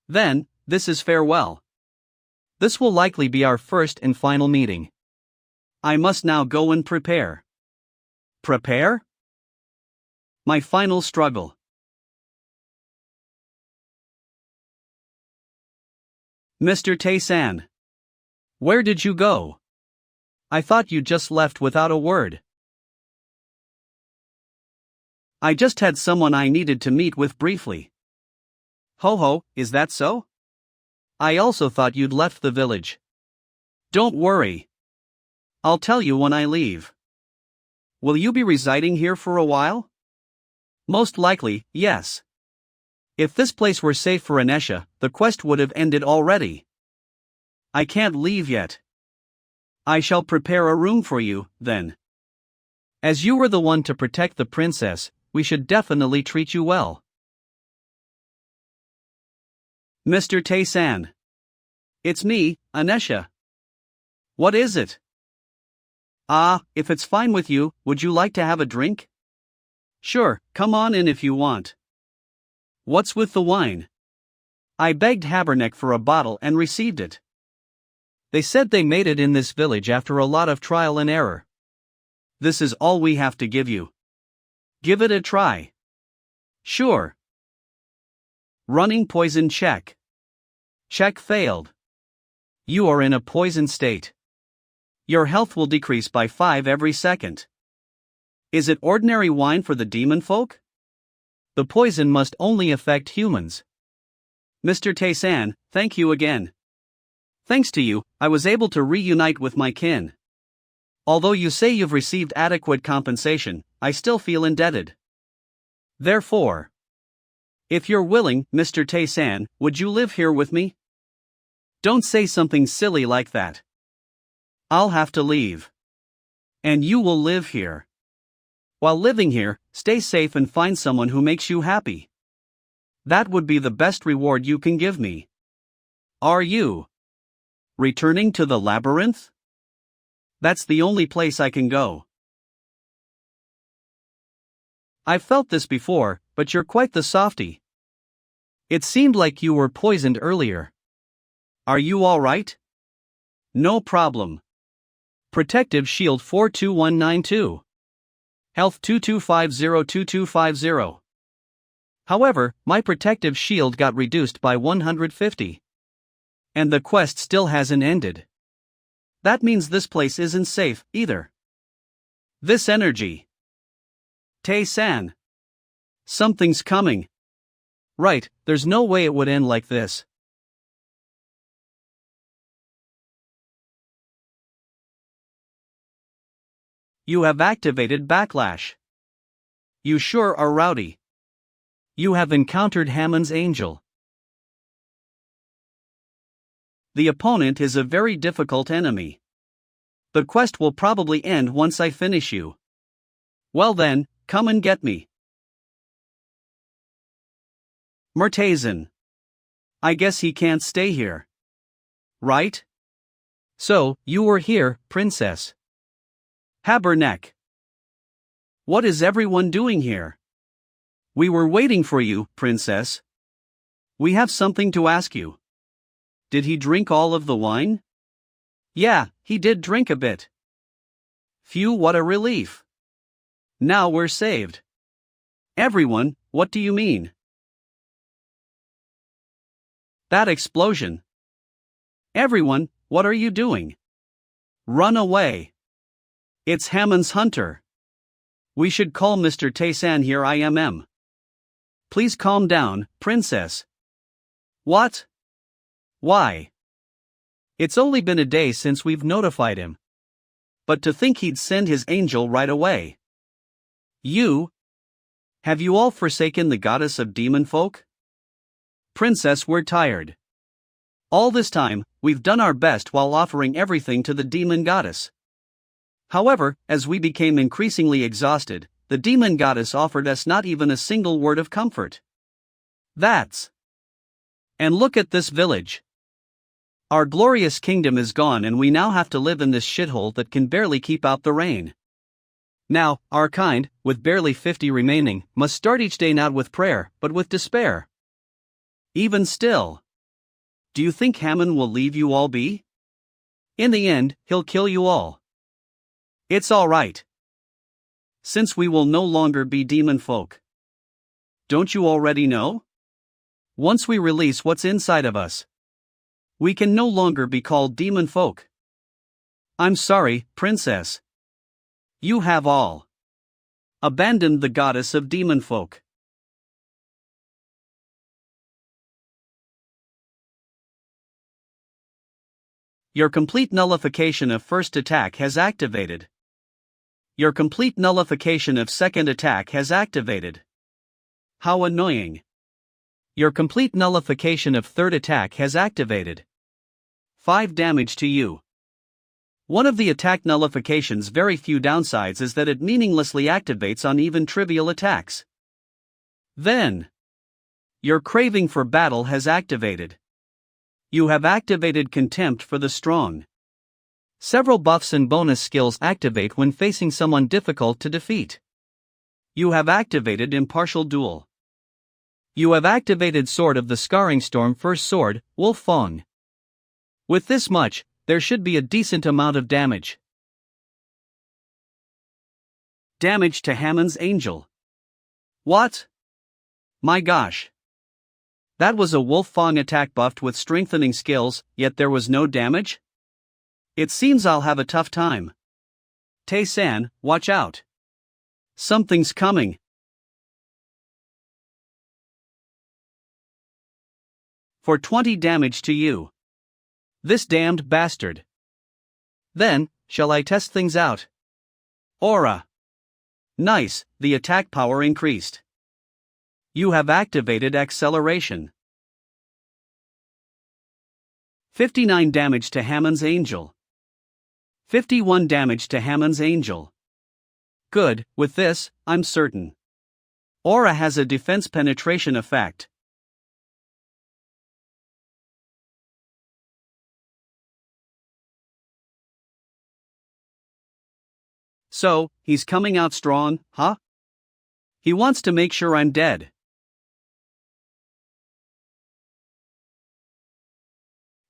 [SPEAKER 1] Then, this is farewell.
[SPEAKER 2] This will likely be our first and final meeting.
[SPEAKER 1] I must now go and prepare. Prepare? My final struggle. Mr. Tae-san. Where did you go? I thought you just left without a word. I just had someone I needed to meet with briefly. Ho, is that so? I also thought you'd left the village. Don't worry. I'll tell you when I leave. Will you be residing here for a while? Most likely, yes. If this place were safe for Anesha, the quest would have ended already. I can't leave yet. I shall prepare a room for you, then.
[SPEAKER 2] As you were the one to protect the princess, we should definitely treat you well.
[SPEAKER 1] Mr. Tae-san. It's me, Anesha. What is it? If it's fine with you, would you like to have a drink? Sure, come on in if you want. What's with the wine? I begged Haberneck for a bottle and received it.
[SPEAKER 2] They said they made it in this village after a lot of trial and error.
[SPEAKER 1] This is all we have to give you. Give it a try. Sure. Running poison check. Check failed. You are in a poison state. Your health will decrease by 5 every second. Is it ordinary wine for the demon folk?
[SPEAKER 2] The poison must only affect humans.
[SPEAKER 1] Mr. Tae-san, thank you again. Thanks to you, I was able to reunite with my kin. Although you say you've received adequate compensation, I still feel indebted. Therefore, if you're willing, Mr. Tae-san, would you live here with me? Don't say something silly like that. I'll have to leave. And you will live here. While living here, stay safe and find someone who makes you happy. That would be the best reward you can give me. Are you returning to the labyrinth? That's the only place I can go. I've felt this before, but you're quite the softy. It seemed like you were poisoned earlier. Are you all right? No problem. Protective Shield 42192. Health 22502250. However, my protective shield got reduced by 150. And the quest still hasn't ended. That means this place isn't safe, either. This energy. Tae-san. Something's coming. Right, there's no way it would end like this. You have activated Backlash. You sure are rowdy. You have encountered Hammon's Angel. The opponent is a very difficult enemy. The quest will probably end once I finish you. Well then, come and get me. Murtazen. I guess he can't stay here. Right?
[SPEAKER 2] So, you were here, princess.
[SPEAKER 1] Haberneck. What is everyone doing here? We were waiting for you, princess. We have something to ask you. Did he drink all of the wine? Yeah, he did drink a bit. Phew, what a relief. Now we're saved. Everyone, what do you mean? That explosion. Everyone, what are you doing? Run away. It's Hammond's hunter. We should call Mr. Taysan here IMM. Please calm down, princess. What? Why? It's only been a day since we've notified him. But to think he'd send his angel right away. Have you all forsaken the goddess of demon folk? Princess, we're tired. All this time, we've done our best while offering everything to the demon goddess. However, as we became increasingly exhausted, the demon goddess offered us not even a single word of comfort. And look at this village. Our glorious kingdom is gone and we now have to live in this shithole that can barely keep out the rain. Now, our kind, with barely 50 remaining, must start each day not with prayer, but with despair. Even still. Do you think Hammond will leave you all be? In the end, he'll kill you all. It's alright. Since we will no longer be demon folk. Don't you already know? Once we release what's inside of us, we can no longer be called demon folk. I'm sorry, princess. You have all abandoned the goddess of demon folk. Your complete nullification of first attack has activated. Your complete nullification of second attack has activated. How annoying. Your complete nullification of third attack has activated. 5 damage to you. One of the attack nullification's very few downsides is that it meaninglessly activates on even trivial attacks. Then, your craving for battle has activated. You have activated contempt for the strong. Several buffs and bonus skills activate when facing someone difficult to defeat. You have activated impartial duel. You have activated Sword of the Scarring Storm First Sword, Wolf Fong. With this much, there should be a decent amount of damage. Damage to Hammond's angel. What? My gosh. That was a Wolf Fong attack buffed with strengthening skills, yet there was no damage? It seems I'll have a tough time. Tae-san, watch out. Something's coming. For 20 damage to you. This damned bastard. Then, shall I test things out? Aura. Nice, the attack power increased. You have activated acceleration. 59 damage to Hammond's angel. 51 damage to Hammond's angel. Good, with this, I'm certain. Aura has a defense penetration effect. So, he's coming out strong, huh? He wants to make sure I'm dead.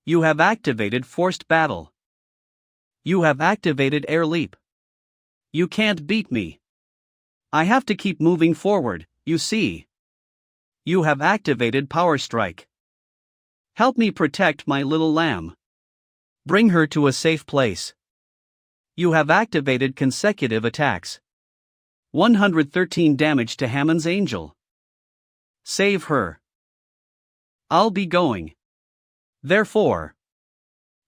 [SPEAKER 1] You have activated forced battle. You have activated air leap. You can't beat me. I have to keep moving forward, you see. You have activated power strike. Help me protect my little lamb. Bring her to a safe place. You have activated consecutive attacks. 113 damage to Hammond's angel. Save her. I'll be going. Therefore,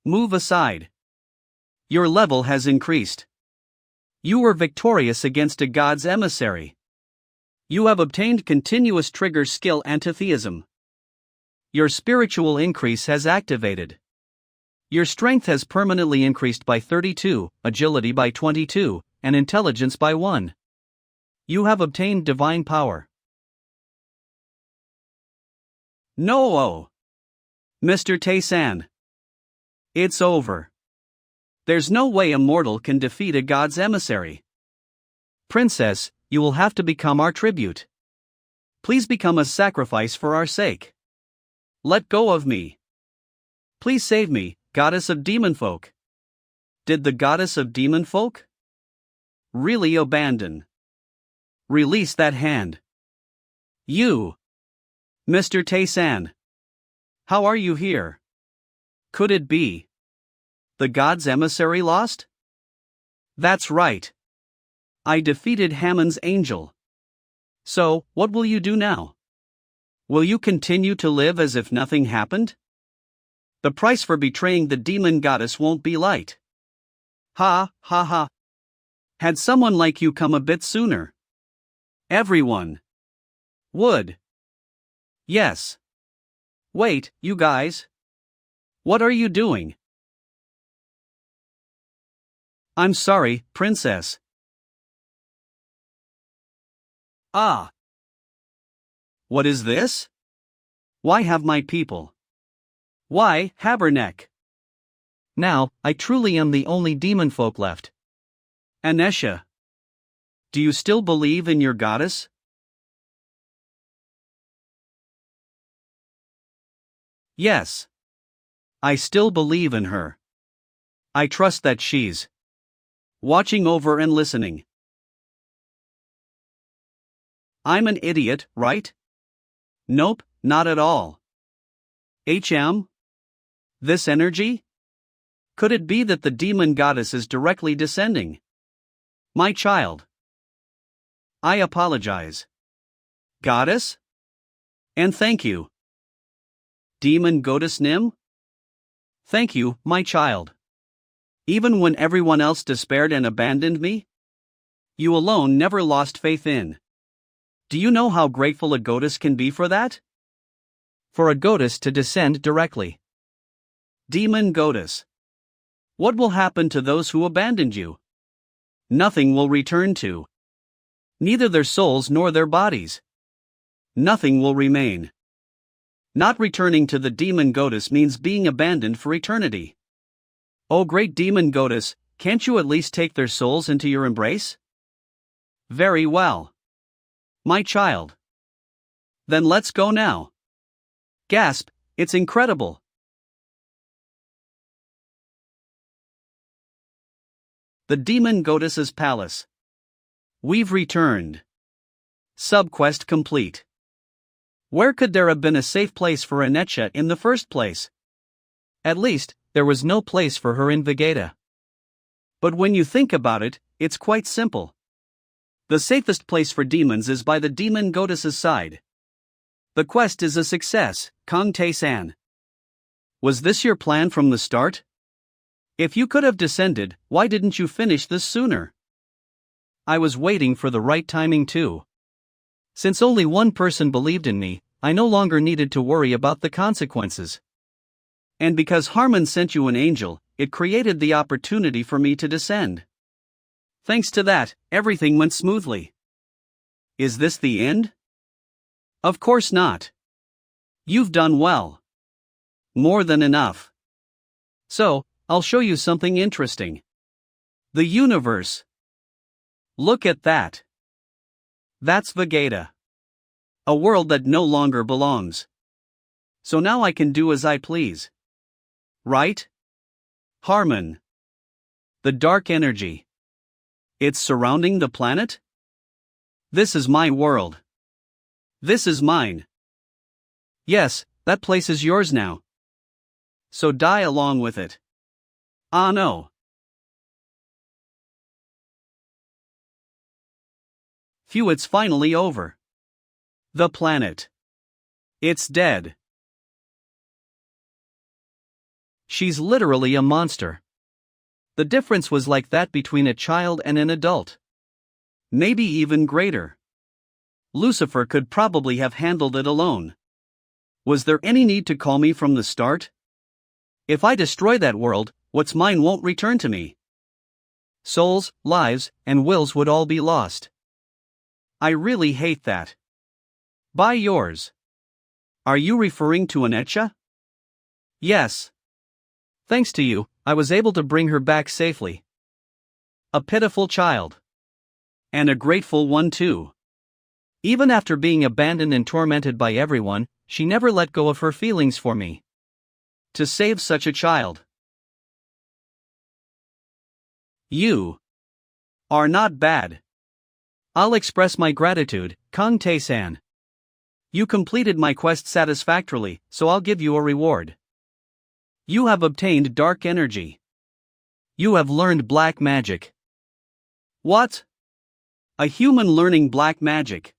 [SPEAKER 1] move aside. Your level has increased. You were victorious against a god's emissary. You have obtained continuous trigger skill antitheism. Your spiritual increase has activated. Your strength has permanently increased by 32, agility by 22, and intelligence by 1. You have obtained divine power. No, Mr. Tae-san. It's over. There's no way a mortal can defeat a god's emissary.
[SPEAKER 2] Princess, you will have to become our tribute.
[SPEAKER 1] Please become a sacrifice for our sake. Let go of me. Please save me, goddess of demon folk. Did the goddess of demon folk really abandon? Release that hand. You. Mr. Tae-san. How are you here? Could it be the god's emissary lost? That's right. I defeated Hamon's angel. So, what will you do now? Will you continue to live as if nothing happened? The price for betraying the demon goddess won't be light. Ha, ha, ha. Had someone like you come a bit sooner, everyone would. Yes. Wait, you guys. What are you doing? I'm sorry, princess. Ah. What is this? Why have my people? Why, Haberneck?
[SPEAKER 2] Now, I truly am the only demon folk left.
[SPEAKER 1] Anesha. Do you still believe in your goddess? Yes. I still believe in her. I trust that she's watching over and listening. I'm an idiot, right? Nope, not at all. This energy? Could it be that the demon goddess is directly descending? My child. I apologize. Goddess? And thank you. Demon goddess Nim? Thank you, my child. Even when everyone else despaired and abandoned me? You alone never lost faith in. Do you know how grateful a goddess can be for that?
[SPEAKER 2] For a goddess to descend directly.
[SPEAKER 1] Demon goddess. What will happen to those who abandoned you? Nothing will return to. Neither their souls nor their bodies. Nothing will remain. Not returning to the demon goddess means being abandoned for eternity. Oh great demon goddess, can't you at least take their souls into your embrace? Very well. My child. Then let's go now. Gasp, it's incredible. The Demon Goddess's Palace. We've returned. Subquest complete. Where could there have been a safe place for Anetcha in the first place?
[SPEAKER 2] At least, there was no place for her in Vegeta.
[SPEAKER 1] But when you think about it, it's quite simple. The safest place for demons is by the demon goddess's side. The quest is a success, Kang Tae-san. Was this your plan from the start? If you could have descended, why didn't you finish this sooner?
[SPEAKER 2] I was waiting for the right timing too. Since only one person believed in me, I no longer needed to worry about the consequences.
[SPEAKER 1] And because Harmon sent you an angel, it created the opportunity for me to descend. Thanks to that, everything went smoothly. Is this the end? Of course not. You've done well. More than enough. So, I'll show you something interesting. The universe. Look at that. That's Vegeta. A world that no longer belongs. So now I can do as I please. Right? Harmon. The dark energy. It's surrounding the planet? This is my world. This is mine. Yes, that place is yours now. So die along with it. Ah no. Phew, it's finally over. The planet. It's dead. She's literally a monster. The difference was like that between a child and an adult. Maybe even greater. Lucifer could probably have handled it alone. Was there any need to call me from the start? If I destroy that world, what's mine won't return to me. Souls, lives, and wills would all be lost. I really hate that. Buy yours. Are you referring to Anetcha?
[SPEAKER 2] Yes. Thanks to you, I was able to bring her back safely.
[SPEAKER 1] A pitiful child. And a grateful one too.
[SPEAKER 2] Even after being abandoned and tormented by everyone, she never let go of her feelings for me.
[SPEAKER 1] To save such a child. You are not bad.
[SPEAKER 2] I'll express my gratitude, Kang Tae-san.
[SPEAKER 1] You completed my quest satisfactorily, so I'll give you a reward. You have obtained dark energy.
[SPEAKER 2] You have learned black magic.
[SPEAKER 1] What? A human learning black magic?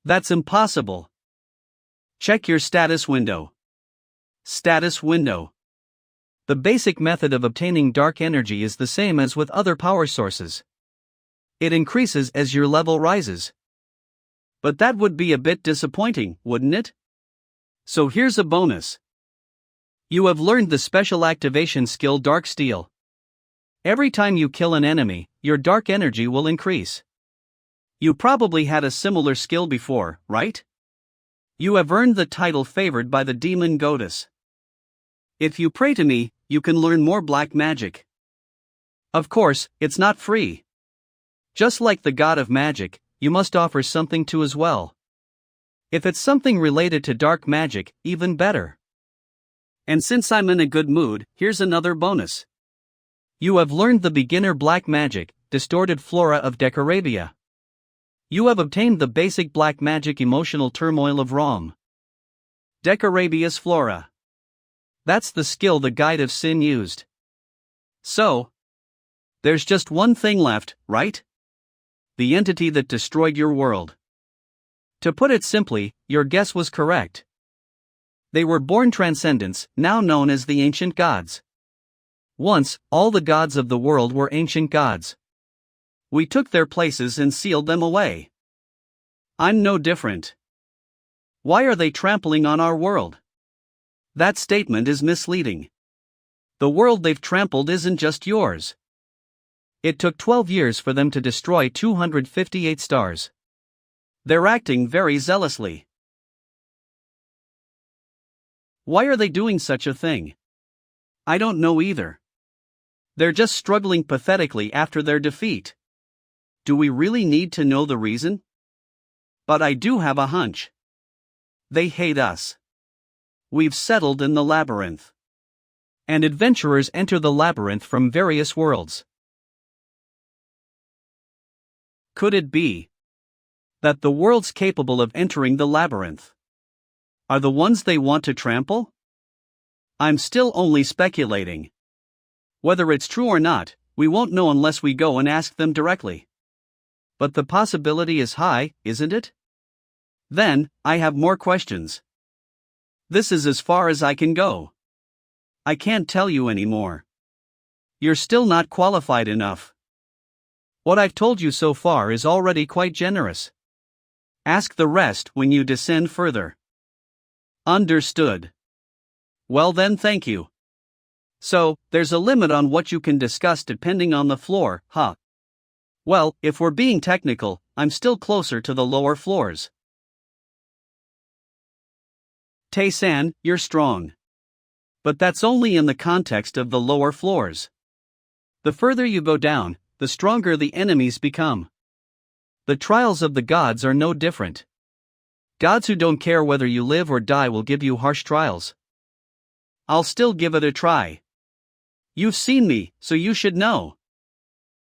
[SPEAKER 1] That's impossible. Check your status window. Status window.
[SPEAKER 2] The basic method of obtaining dark energy is the same as with other power sources. It increases as your level rises.
[SPEAKER 1] But that would be a bit disappointing, wouldn't it? So here's a bonus. You have learned the special activation skill Dark Steel. Every time you kill an enemy, your dark energy will increase. You probably had a similar skill before, right? You have earned the title favored by the demon goddess. If you pray to me, you can learn more black magic. Of course, it's not free. Just like the god of magic, you must offer something too as well. If it's something related to dark magic, even better. And since I'm in a good mood, here's another bonus.
[SPEAKER 2] You have learned the beginner black magic, distorted flora of Decorabia. You have obtained the basic black magic emotional turmoil of Rom.
[SPEAKER 1] Decorabia's flora.
[SPEAKER 2] That's the skill the Guide of Sin used.
[SPEAKER 1] So, there's just one thing left, right? The entity that destroyed your world.
[SPEAKER 2] To put it simply, your guess was correct. They were born transcendents, now known as the ancient gods. Once, all the gods of the world were ancient gods.
[SPEAKER 1] We took their places and sealed them away. I'm no different. Why are they trampling on our world? That statement is misleading. The world they've trampled isn't just yours.
[SPEAKER 2] It took 12 years for them to destroy 258 stars.
[SPEAKER 1] They're acting very zealously. Why are they doing such a thing? I don't know either. They're just struggling pathetically after their defeat. Do we really need to know the reason? But I do have a hunch. They hate us. We've settled in the labyrinth.
[SPEAKER 2] And adventurers enter the labyrinth from various worlds.
[SPEAKER 1] Could it be that the worlds capable of entering the labyrinth are the ones they want to trample? I'm still only speculating. Whether it's true or not, we won't know unless we go and ask them directly. But the possibility is high, isn't it? Then, I have more questions. This is as far as I can go. I can't tell you anymore. You're still not qualified enough. What I've told you so far is already quite generous. Ask the rest when you descend further. Understood. Well then, thank you. So, there's a limit on what you can discuss depending on the floor, huh? Well, if we're being technical, I'm still closer to the lower floors. Tae-san, you're strong. But that's only in the context of the lower floors. The further you go down, the stronger the enemies become. The trials of the gods are no different. Gods who don't care whether you live or die will give you harsh trials. I'll still give it a try. You've seen me, so you should know.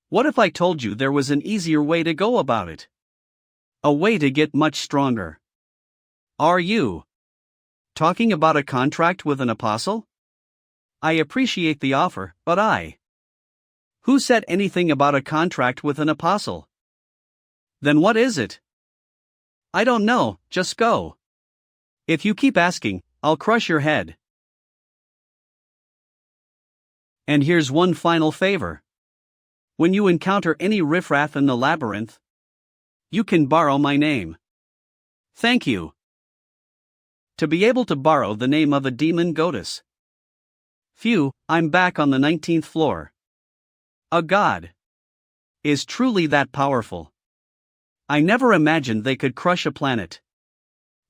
[SPEAKER 1] What if I told you there was an easier way to go about it? A way to get much stronger. Are you talking about a contract with an apostle? I appreciate the offer, but Who said anything about a contract with an apostle? Then what is it? I don't know, just go. If you keep asking, I'll crush your head. And here's one final favor. When you encounter any riffraff in the labyrinth, you can borrow my name. Thank you. To be able to borrow the name of a demon goddess. Phew, I'm back on the 19th floor. A god is truly that powerful. I never imagined they could crush a planet.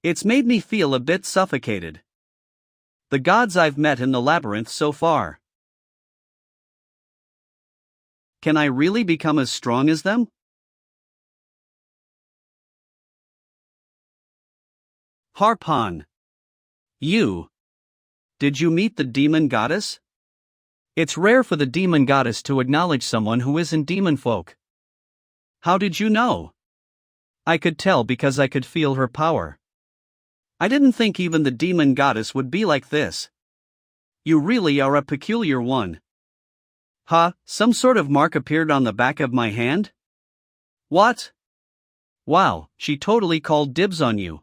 [SPEAKER 1] It's made me feel a bit suffocated. The gods I've met in the labyrinth so far. Can I really become as strong as them? Harpon. You. Did you meet the demon goddess?
[SPEAKER 2] It's rare for the demon goddess to acknowledge someone who isn't demon folk.
[SPEAKER 1] How did you know?
[SPEAKER 2] I could tell because I could feel her power.
[SPEAKER 1] I didn't think even the demon goddess would be like this. You really are a peculiar one. Huh, some sort of mark appeared on the back of my hand? What? Wow, she totally called dibs on you.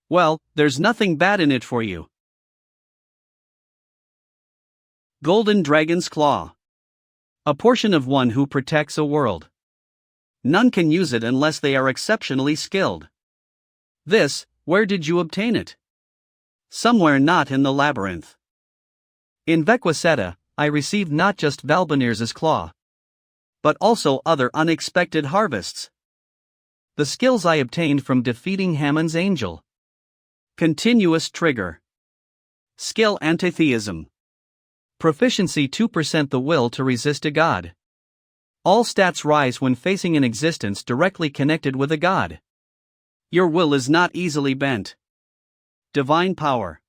[SPEAKER 1] Well, there's nothing bad in it for you. Golden Dragon's Claw. A portion of one who protects a world. None can use it unless they are exceptionally skilled. This, where did you obtain it? Somewhere not in the labyrinth.
[SPEAKER 2] In Vequaseta, I received not just Valbonir's claw,
[SPEAKER 1] but also other unexpected harvests.
[SPEAKER 2] The skills I obtained from defeating Hammond's angel.
[SPEAKER 1] Continuous trigger. Skill antitheism.
[SPEAKER 2] Proficiency 2% the will to resist a god. All stats rise when facing an existence directly connected with a god.
[SPEAKER 1] Your will is not easily bent. Divine power.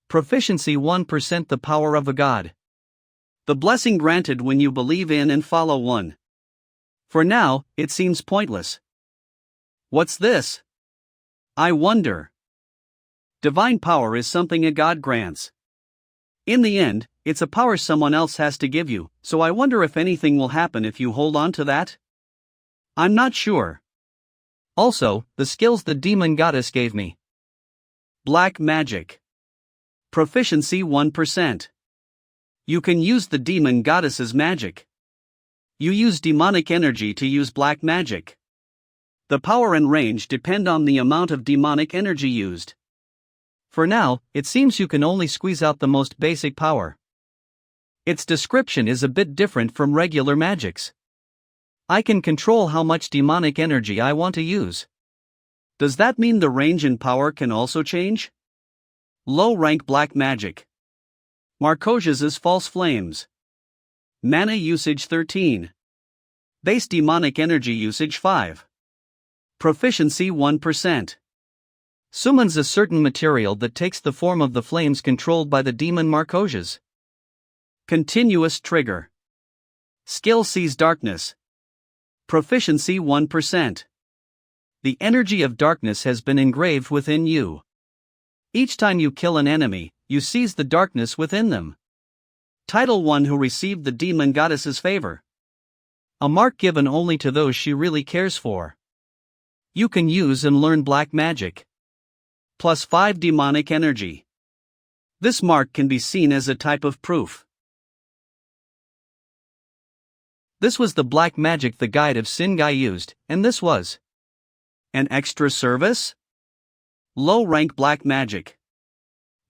[SPEAKER 2] Proficiency 1% the power of a god.
[SPEAKER 1] The blessing granted when you believe in and follow one. For now, it seems pointless. What's this? I wonder. Divine power is something a god grants. In the end, it's a power someone else has to give you, so I wonder if anything will happen if you hold on to that? I'm not sure.
[SPEAKER 2] Also, the skills the demon goddess gave me.
[SPEAKER 1] Black magic. Proficiency 1%. You can use the demon goddess's magic. You use demonic energy to use black magic. The power and range depend on the amount of demonic energy used.
[SPEAKER 2] For now, it seems you can only squeeze out the most basic power. Its description is a bit different from regular magics. I can control how much demonic energy I want to use.
[SPEAKER 1] Does that mean the range and power can also change? Low rank black magic. Marcosius's false flames. Mana usage 13. Base demonic energy usage 5. Proficiency 1%.
[SPEAKER 2] Summons a certain material that takes the form of the flames controlled by the demon Marcosius.
[SPEAKER 1] Continuous trigger. Skill sees darkness. Proficiency 1%. The energy of darkness has been engraved within you. Each time you kill an enemy, you seize the darkness within them. Title 1 who received the demon goddess's favor.
[SPEAKER 2] A mark given only to those she really cares for. You can use and learn black magic.
[SPEAKER 1] Plus 5 demonic energy. This mark can be seen as a type of proof.
[SPEAKER 2] This was the black magic the guide of Singai used, and this was
[SPEAKER 1] an extra service? Low rank black magic.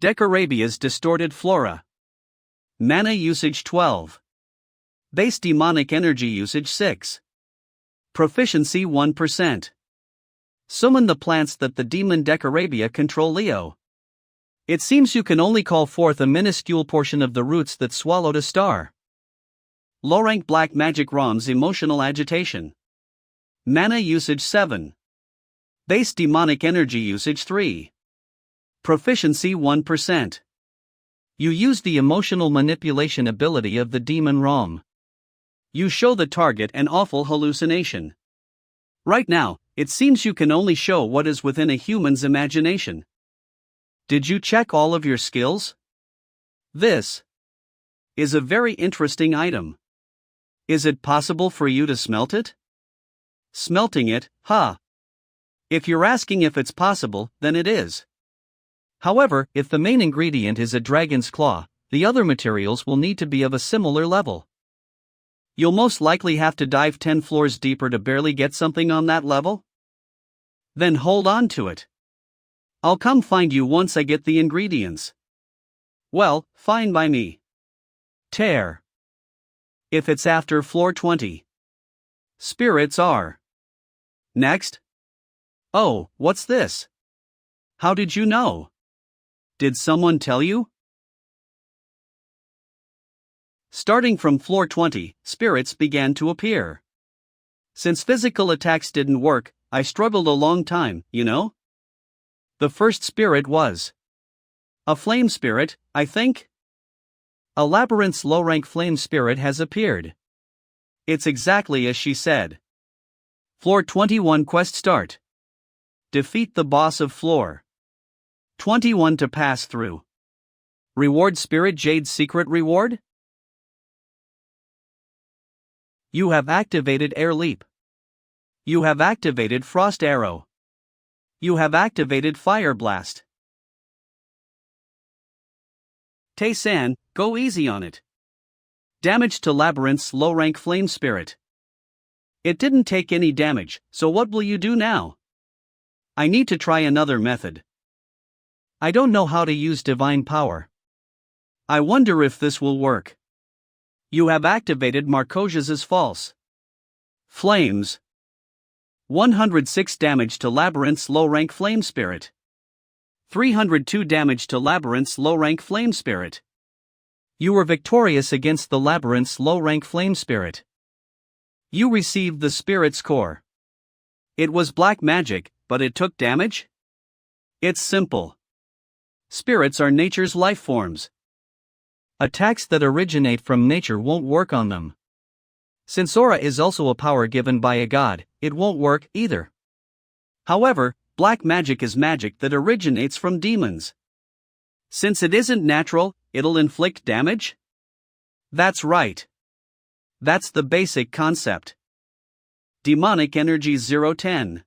[SPEAKER 1] Decarabia's distorted flora. Mana usage 12. Base demonic energy usage 6. Proficiency 1%. Summon the plants that the demon Decarabia control Leo. It seems you can only call forth a minuscule portion of the roots that swallowed a star. Low rank black magic ROM's emotional agitation. Mana usage 7. Base demonic energy usage 3. Proficiency 1%. You use the emotional manipulation ability of the demon ROM. You show the target an awful hallucination. Right now, it seems you can only show what is within a human's imagination. Did you check all of your skills? This is a very interesting item. Is it possible for you to smelt it? Smelting it, huh? If you're asking if it's possible, then it is.
[SPEAKER 2] However, if the main ingredient is a dragon's claw, the other materials will need to be of a similar level.
[SPEAKER 1] You'll most likely have to dive 10 floors deeper to barely get something on that level? Then hold on to it. I'll come find you once I get the ingredients. Well, fine by me. Tear. If it's after floor 20. Spirits are. Next. Oh, what's this? How did you know? Did someone tell you? Starting from floor 20, spirits began to appear. Since physical attacks didn't work, I struggled a long time, you know? The first spirit was a flame spirit, I think? A labyrinth's low-rank flame spirit has appeared. It's exactly as she said. Floor 21 quest start. Defeat the boss of floor 21 to pass through. Reward Spirit Jade's secret reward? You have activated Air Leap. You have activated Frost Arrow. You have activated Fire Blast. Tae-san, go easy on it. Damage to Labyrinth's low-rank flame spirit. It didn't take any damage, so what will you do now? I need to try another method. I don't know how to use divine power. I wonder if this will work. You have activated Marcosius's false flames. 106 damage to Labyrinth's low-rank flame spirit. 302 damage to Labyrinth's low-rank flame spirit. You were victorious against the Labyrinth's low-rank flame spirit. You received the spirit's core. It was black magic, but it took damage? It's simple. Spirits are nature's life forms. Attacks that originate from nature won't work on them. Since aura is also a power given by a god, it won't work either. However, black magic is magic that originates from demons. Since it isn't natural, it'll inflict damage? That's right. That's the basic concept. Demonic energy 010.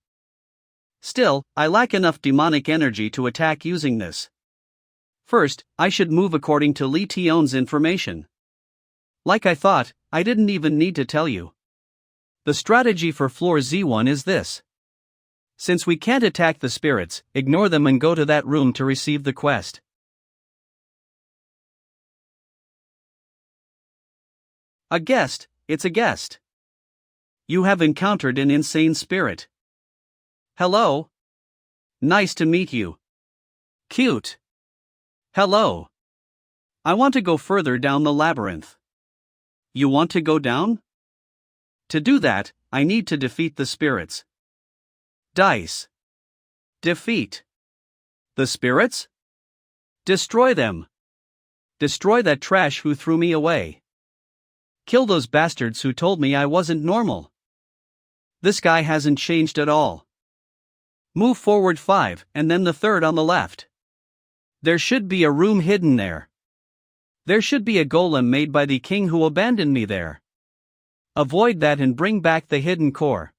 [SPEAKER 1] Still, I lack enough demonic energy to attack using this. First, I should move according to Lee Tion's information. Like I thought, I didn't even need to tell you. The strategy for floor Z1 is this. Since we can't attack the spirits, ignore them and go to that room to receive the quest. A guest, it's a guest. You have encountered an insane spirit. Hello. Nice to meet you. Cute. Hello. I want to go further down the labyrinth. You want to go down? To do that, I need to defeat the spirits. Dice. Defeat. The spirits? Destroy them. Destroy that trash who threw me away. Kill those bastards who told me I wasn't normal. This guy hasn't changed at all. Move forward 5 and then the third on the left. There should be a room hidden there. There should be a golem made by the king who abandoned me there. Avoid that and bring back the hidden core.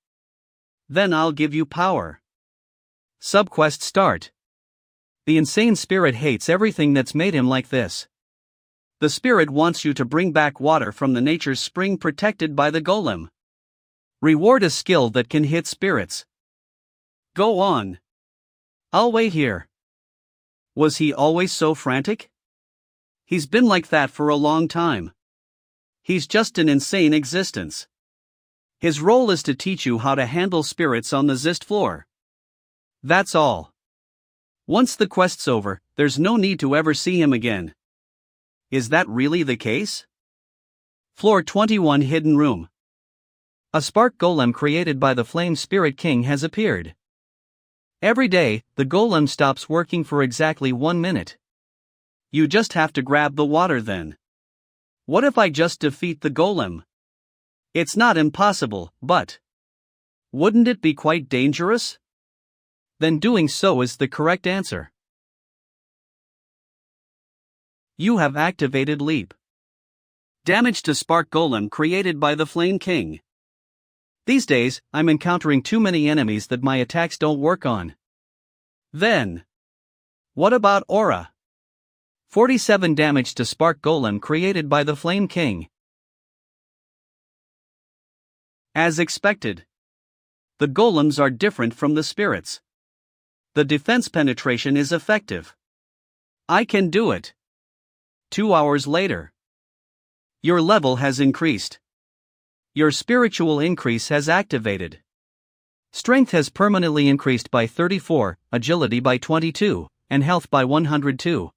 [SPEAKER 1] Then I'll give you power. Subquest start. The insane spirit hates everything that's made him like this. The spirit wants you to bring back water from the nature's spring protected by the golem. Reward a skill that can hit spirits. Go on. I'll wait here. Was he always so frantic? He's been like that for a long time. He's just an insane existence. His role is to teach you how to handle spirits on the Zist floor. That's all. Once the quest's over, there's no need to ever see him again. Is that really the case? Floor 21 Hidden Room. A spark golem created by the Flame Spirit King has appeared. Every day, the golem stops working for exactly 1 minute. You just have to grab the water then. What if I just defeat the golem? It's not impossible, but wouldn't it be quite dangerous? Then doing so is the correct answer. You have activated Leap. Damage to Spark Golem created by the Flame King. These days, I'm encountering too many enemies that my attacks don't work on. Then, what about Aura? 47 damage to Spark Golem created by the Flame King. As expected. The golems are different from the spirits. The defense penetration is effective. I can do it. 2 hours later. Your level has increased. Your spiritual increase has activated.
[SPEAKER 2] Strength has permanently increased by 34, agility by 22, and health by 102.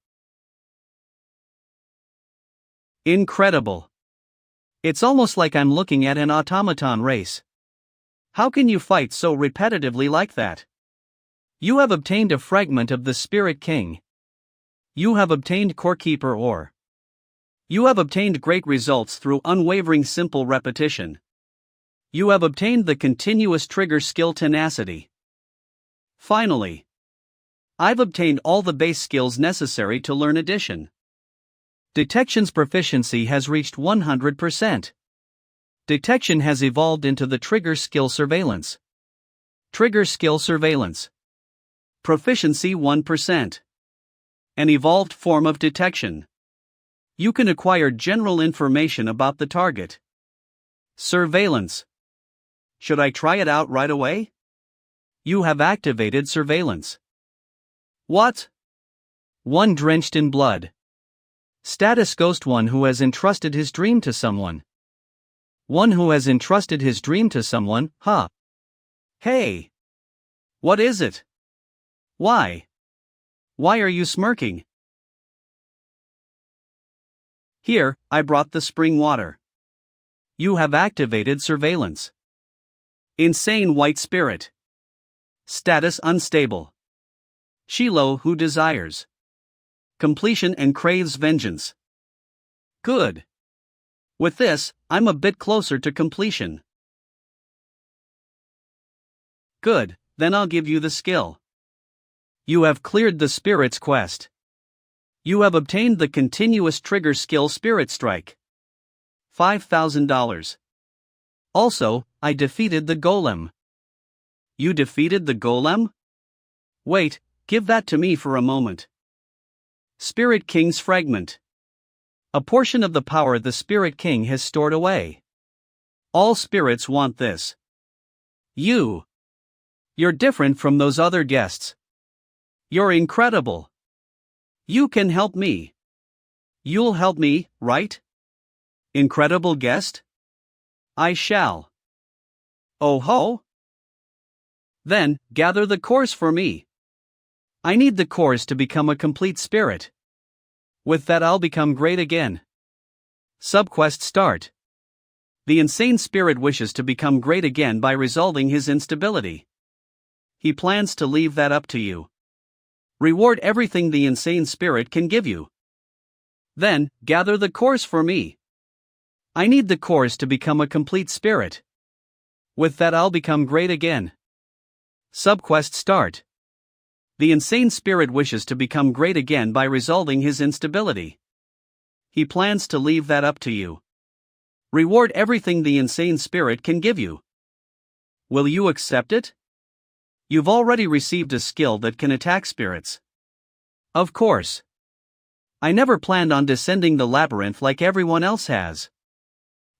[SPEAKER 1] Incredible. It's almost like I'm looking at an automaton race. How can you fight so repetitively like that?
[SPEAKER 2] You have obtained a fragment of the Spirit King.
[SPEAKER 1] You have obtained Corekeeper Ore. You have obtained great results through unwavering simple repetition. You have obtained the continuous trigger skill Tenacity. Finally, I've obtained all the base skills necessary to learn Addition.
[SPEAKER 2] Detection's proficiency has reached 100%. Detection has evolved into the Trigger Skill Surveillance.
[SPEAKER 1] Trigger Skill Surveillance. Proficiency 1%. An evolved form of detection. You can acquire general information about the target. Surveillance. Should I try it out right away?
[SPEAKER 2] You have activated Surveillance.
[SPEAKER 1] What?
[SPEAKER 2] One drenched in blood. Status Ghost, one who has entrusted his dream to someone. One who has entrusted his dream to someone, huh?
[SPEAKER 1] Hey! What is it? Why? Why are you smirking? Here, I brought the spring water.
[SPEAKER 2] You have activated Surveillance.
[SPEAKER 1] Insane White Spirit. Status unstable. Shiloh who desires completion and craves vengeance. Good. With this, I'm a bit closer to completion. Good, then I'll give you the skill.
[SPEAKER 2] You have cleared the Spirit's quest.
[SPEAKER 1] You have obtained the continuous trigger skill Spirit Strike. $5,000.
[SPEAKER 2] Also, I defeated the Golem.
[SPEAKER 1] You defeated the Golem? Wait, give that to me for a moment. Spirit King's Fragment.
[SPEAKER 2] A portion of the power the Spirit King has stored away.
[SPEAKER 1] All spirits want this. You're different from those other guests. You're incredible. You can help me. You'll help me, right? Incredible guest? I shall. Oh ho? Then, gather the cores for me. I need the cores to become a complete spirit. With that, I'll become great again. Subquest start. The insane spirit wishes to become great again by resolving his instability. He plans to leave that up to you. Reward everything the insane spirit can give you. Then, gather the cores for me. I need the cores to become a complete spirit. With that, I'll become great again. Subquest start. The insane spirit wishes to become great again by resolving his instability. He plans to leave that up to you. Reward everything the insane spirit can give you. Will you accept it? You've already received a skill that can attack spirits. Of course. I never planned on descending the labyrinth like everyone else has.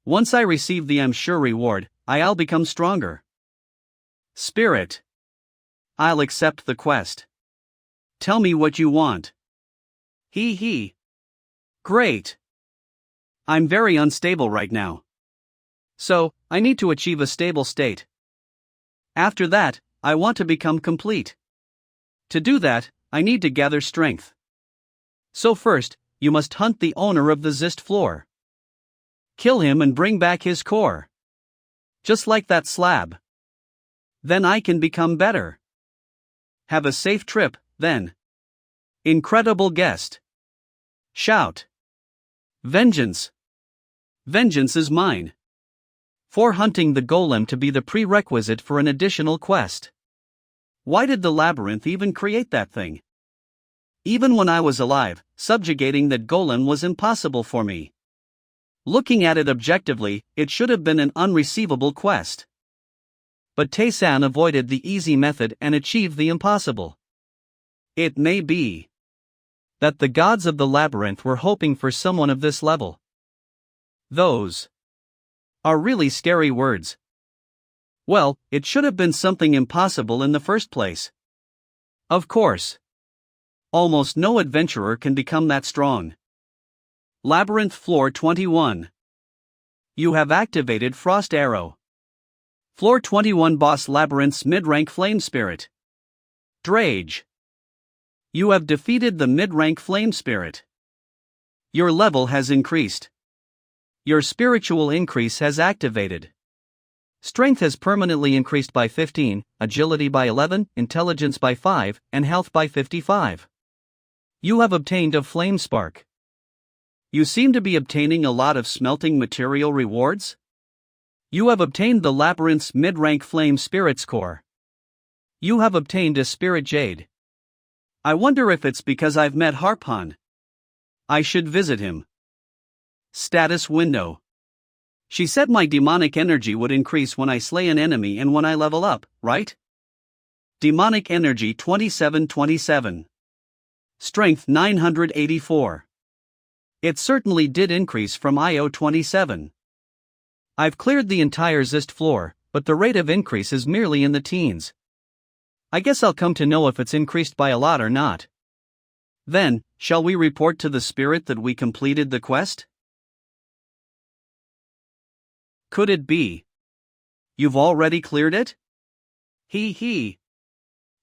[SPEAKER 1] Once I receive the sure reward, I'll become stronger. Spirit. I'll accept the quest. Tell me what you want. He. Great. I'm very unstable right now. So, I need to achieve a stable state. After that, I want to become complete. To do that, I need to gather strength. So first, you must hunt the owner of the Zist floor. Kill him and bring back his core. Just like that slab. Then I can become better. Have a safe trip, then. Incredible guest. Shout. Vengeance. Vengeance is mine. For hunting the golem to be the prerequisite for an additional quest. Why did the labyrinth even create that thing? Even when I was alive, subjugating that golem was impossible for me. Looking at it objectively, it should have been an unreceivable quest. But Tae-san avoided the easy method and achieved the impossible. It may be that the gods of the labyrinth were hoping for someone of this level. Those are really scary words. Well, it should have been something impossible in the first place. Of course. Almost no adventurer can become that strong. Labyrinth Floor 21. You have activated Frost Arrow. Floor 21 Boss Labyrinth's mid-rank Flame Spirit. Drage. You have defeated the mid-rank Flame Spirit. Your level has increased. Your spiritual increase has activated. Strength has permanently increased by 15, agility by 11, intelligence by 5, and health by 55. You have obtained a Flame Spark. You seem to be obtaining a lot of smelting material rewards? You have obtained the Labyrinth's mid-rank Flame Spirit's core. You have obtained a Spirit Jade. I wonder if it's because I've met Harpon. I should visit him. Status window. She said my demonic energy would increase when I slay an enemy and when I level up, right? Demonic energy 2727. Strength 984. It certainly did increase from IO 27. I've cleared the entire Zist floor, but the rate of increase is merely in the teens. I guess I'll come to know if it's increased by a lot or not. Then, shall we report to the spirit that we completed the quest? Could it be? You've already cleared it? Hee hee.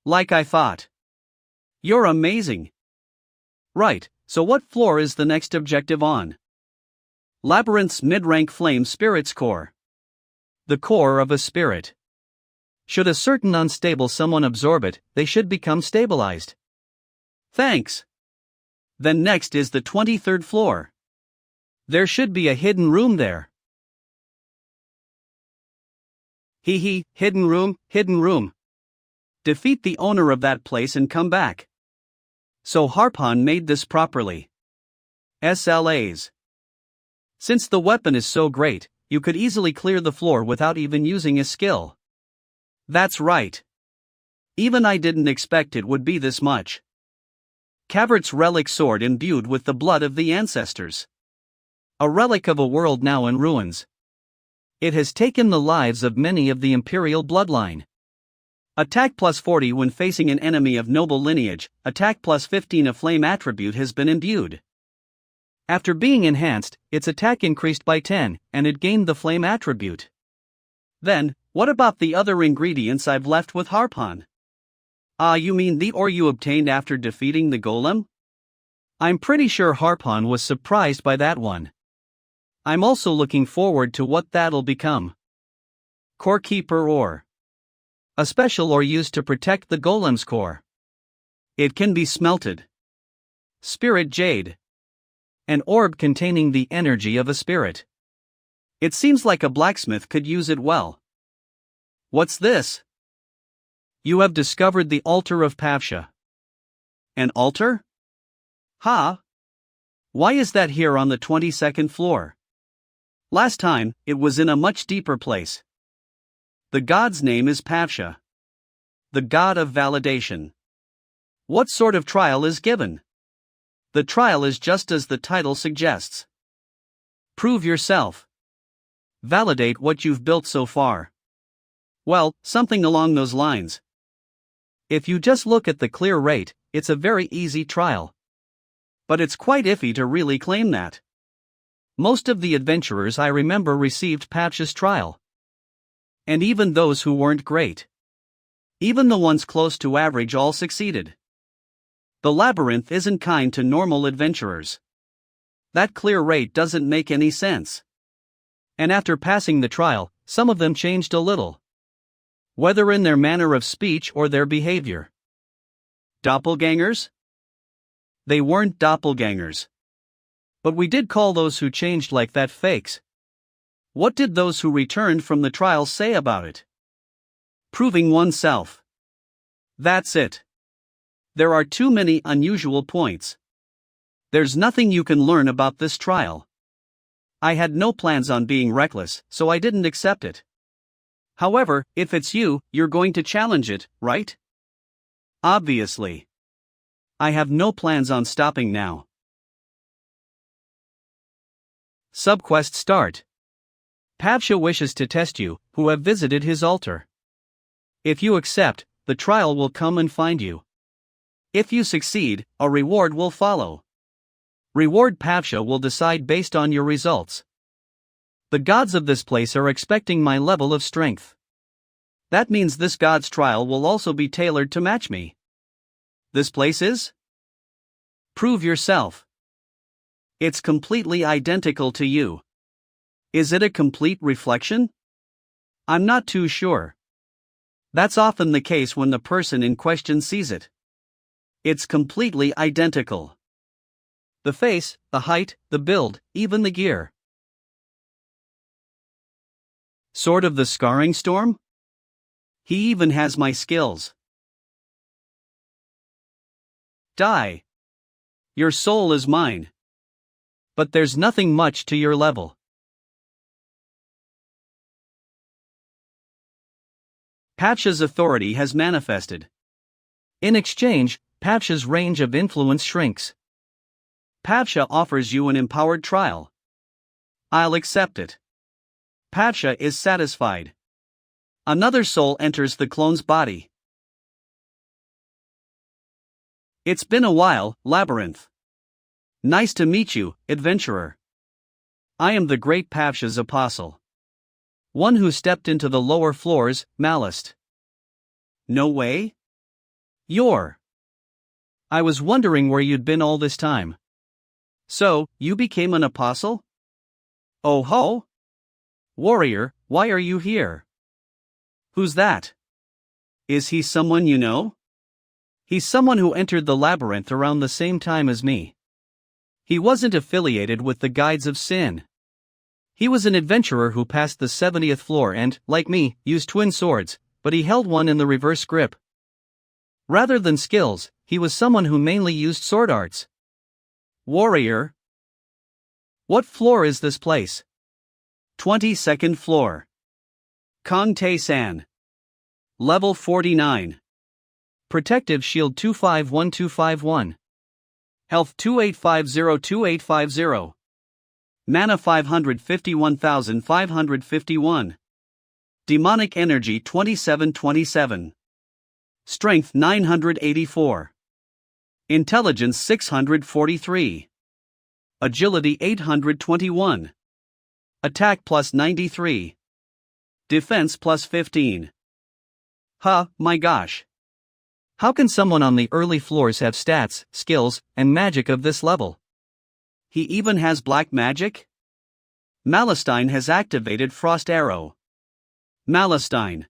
[SPEAKER 1] Like I thought. You're amazing. Right, so what floor is the next objective on? Labyrinth's mid-rank Flame Spirit's core. The core of a spirit. Should a certain unstable someone absorb it, they should become stabilized. Thanks. Then next is the 23rd floor. There should be a hidden room there. Hee hee, hidden room, hidden room. Defeat the owner of that place and come back. So Harpon made this properly. SLAs. Since the weapon is so great, you could easily clear the floor without even using a skill. That's right. Even I didn't expect it would be this much. Cavert's relic sword imbued with the blood of the ancestors. A relic of a world now in ruins. It has taken the lives of many of the imperial bloodline. Attack plus 40 when facing an enemy of noble lineage, attack plus 15 a flame attribute has been imbued. After being enhanced, its attack increased by 10, and it gained the flame attribute. Then, what about the other ingredients I've left with Harpon? You mean the ore you obtained after defeating the golem? I'm pretty sure Harpon was surprised by that one. I'm also looking forward to what that'll become. Core Keeper Ore. A special ore used to protect the golem's core. It can be smelted. Spirit Jade. An orb containing the energy of a spirit. It seems like a blacksmith could use it well. What's this? You have discovered the altar of Pavsha. An altar? Why is that here on the 22nd floor? Last time, it was in a much deeper place. The god's name is Pavsha. The god of validation. What sort of trial is given? The trial is just as the title suggests. Prove yourself. Validate what you've built so far. Well, something along those lines. If you just look at the clear rate, it's a very easy trial. But it's quite iffy to really claim that. Most of the adventurers I remember received Pavsha's trial. And even those who weren't great. Even the ones close to average all succeeded. The labyrinth isn't kind to normal adventurers. That clear rate doesn't make any sense. And after passing the trial, some of them changed a little. Whether in their manner of speech or their behavior. Doppelgangers? They weren't doppelgangers. But we did call those who changed like that fakes. What did those who returned from the trial say about it? Proving oneself. That's it. There are too many unusual points. There's nothing you can learn about this trial. I had no plans on being reckless, so I didn't accept it. However, if it's you, you're going to challenge it, right? Obviously. I have no plans on stopping now. Subquest start. Pavsha wishes to test you, who have visited his altar. If you accept, the trial will come and find you. If you succeed, a reward will follow. Reward Pavsha will decide based on your results. The gods of this place are expecting my level of strength. That means this god's trial will also be tailored to match me. This place is? Prove yourself. It's completely identical to you. Is it a complete reflection? I'm not too sure. That's often the case when the person in question sees it. It's completely identical. The face, the height, the build, even the gear. Sword of the Scarring Storm? He even has my skills. Die. Your soul is mine. But there's nothing much to your level. Papsha's authority has manifested. In exchange, Papsha's range of influence shrinks. Papsha offers you an empowered trial. I'll accept it. Papsha is satisfied. Another soul enters the clone's body. It's been a while, Labyrinth. Nice to meet you, adventurer. I am the great Papsha's apostle. One who stepped into the lower floors, Malist. No way? I was wondering where you'd been all this time. So, you became an apostle? Oh ho! Warrior, why are you here? Who's that? Is he someone you know? He's someone who entered the labyrinth around the same time as me. He wasn't affiliated with the Guides of Sin. He was an adventurer who passed the 70th floor and, like me, used twin swords, but he held one in the reverse grip. Rather than skills, he was someone who mainly used sword arts. Warrior. What floor is this place? 22nd floor. Kong Tae-san. Level 49. Protective Shield 251251. Health 28502850. Mana 551,551. Demonic Energy 2727. Strength 984. Intelligence 643. Agility 821. Attack plus 93. Defense plus 15. My gosh. How can someone on the early floors have stats, skills, and magic of this level? He even has black magic? Malistine has activated Frost Arrow. Malistine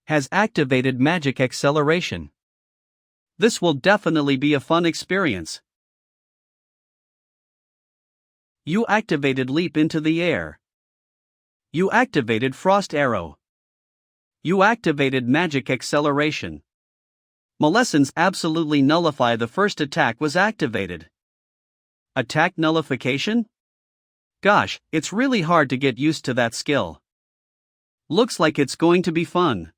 [SPEAKER 1] has activated Magic Acceleration. This will definitely be a fun experience. You activated Leap into the Air. You activated Frost Arrow. You activated Magic Acceleration. Malessons absolutely nullify the first attack was activated. Attack nullification? Gosh, it's really hard to get used to that skill. Looks like it's going to be fun.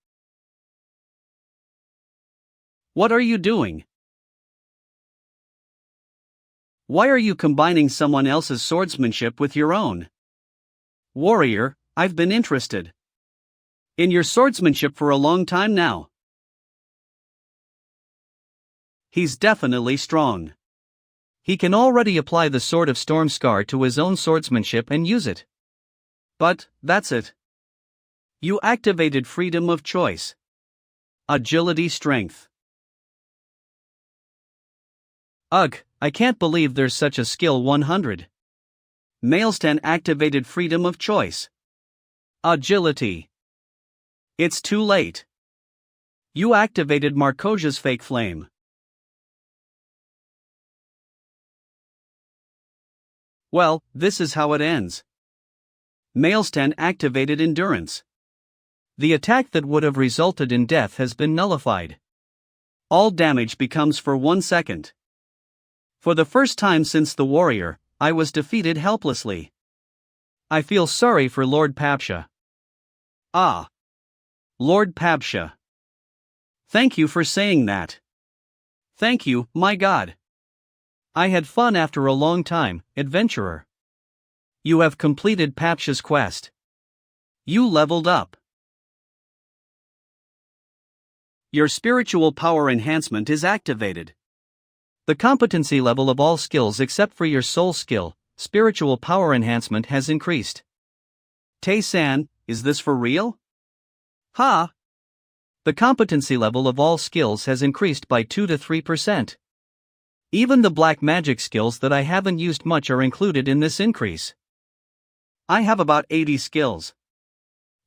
[SPEAKER 1] What are you doing? Why are you combining someone else's swordsmanship with your own? Warrior, I've been interested in your swordsmanship for a long time now. He's definitely strong. He can already apply the Sword of Storm Scar to his own swordsmanship and use it. But, that's it. You activated Freedom of Choice. Agility Strength. Ugh, I can't believe there's such a skill 100. Mailstan activated Freedom of Choice. Agility. It's too late. You activated Markosia's Fake Flame. Well, this is how it ends. Mailstan activated Endurance. The attack that would have resulted in death has been nullified. All damage becomes for 1 second. For the first time since the warrior, I was defeated helplessly. I feel sorry for Lord Papsha. Ah. Lord Papsha. Thank you for saying that. Thank you, my god. I had fun after a long time, adventurer. You have completed Papsha's quest. You leveled up. Your spiritual power enhancement is activated. The competency level of all skills except for your soul skill, spiritual power enhancement, has increased. Tae-san, is this for real? Ha!
[SPEAKER 2] The competency level of all skills has increased by 2 to 3%. Even the black magic skills that I haven't used much are included in this increase.
[SPEAKER 1] I have about 80 skills.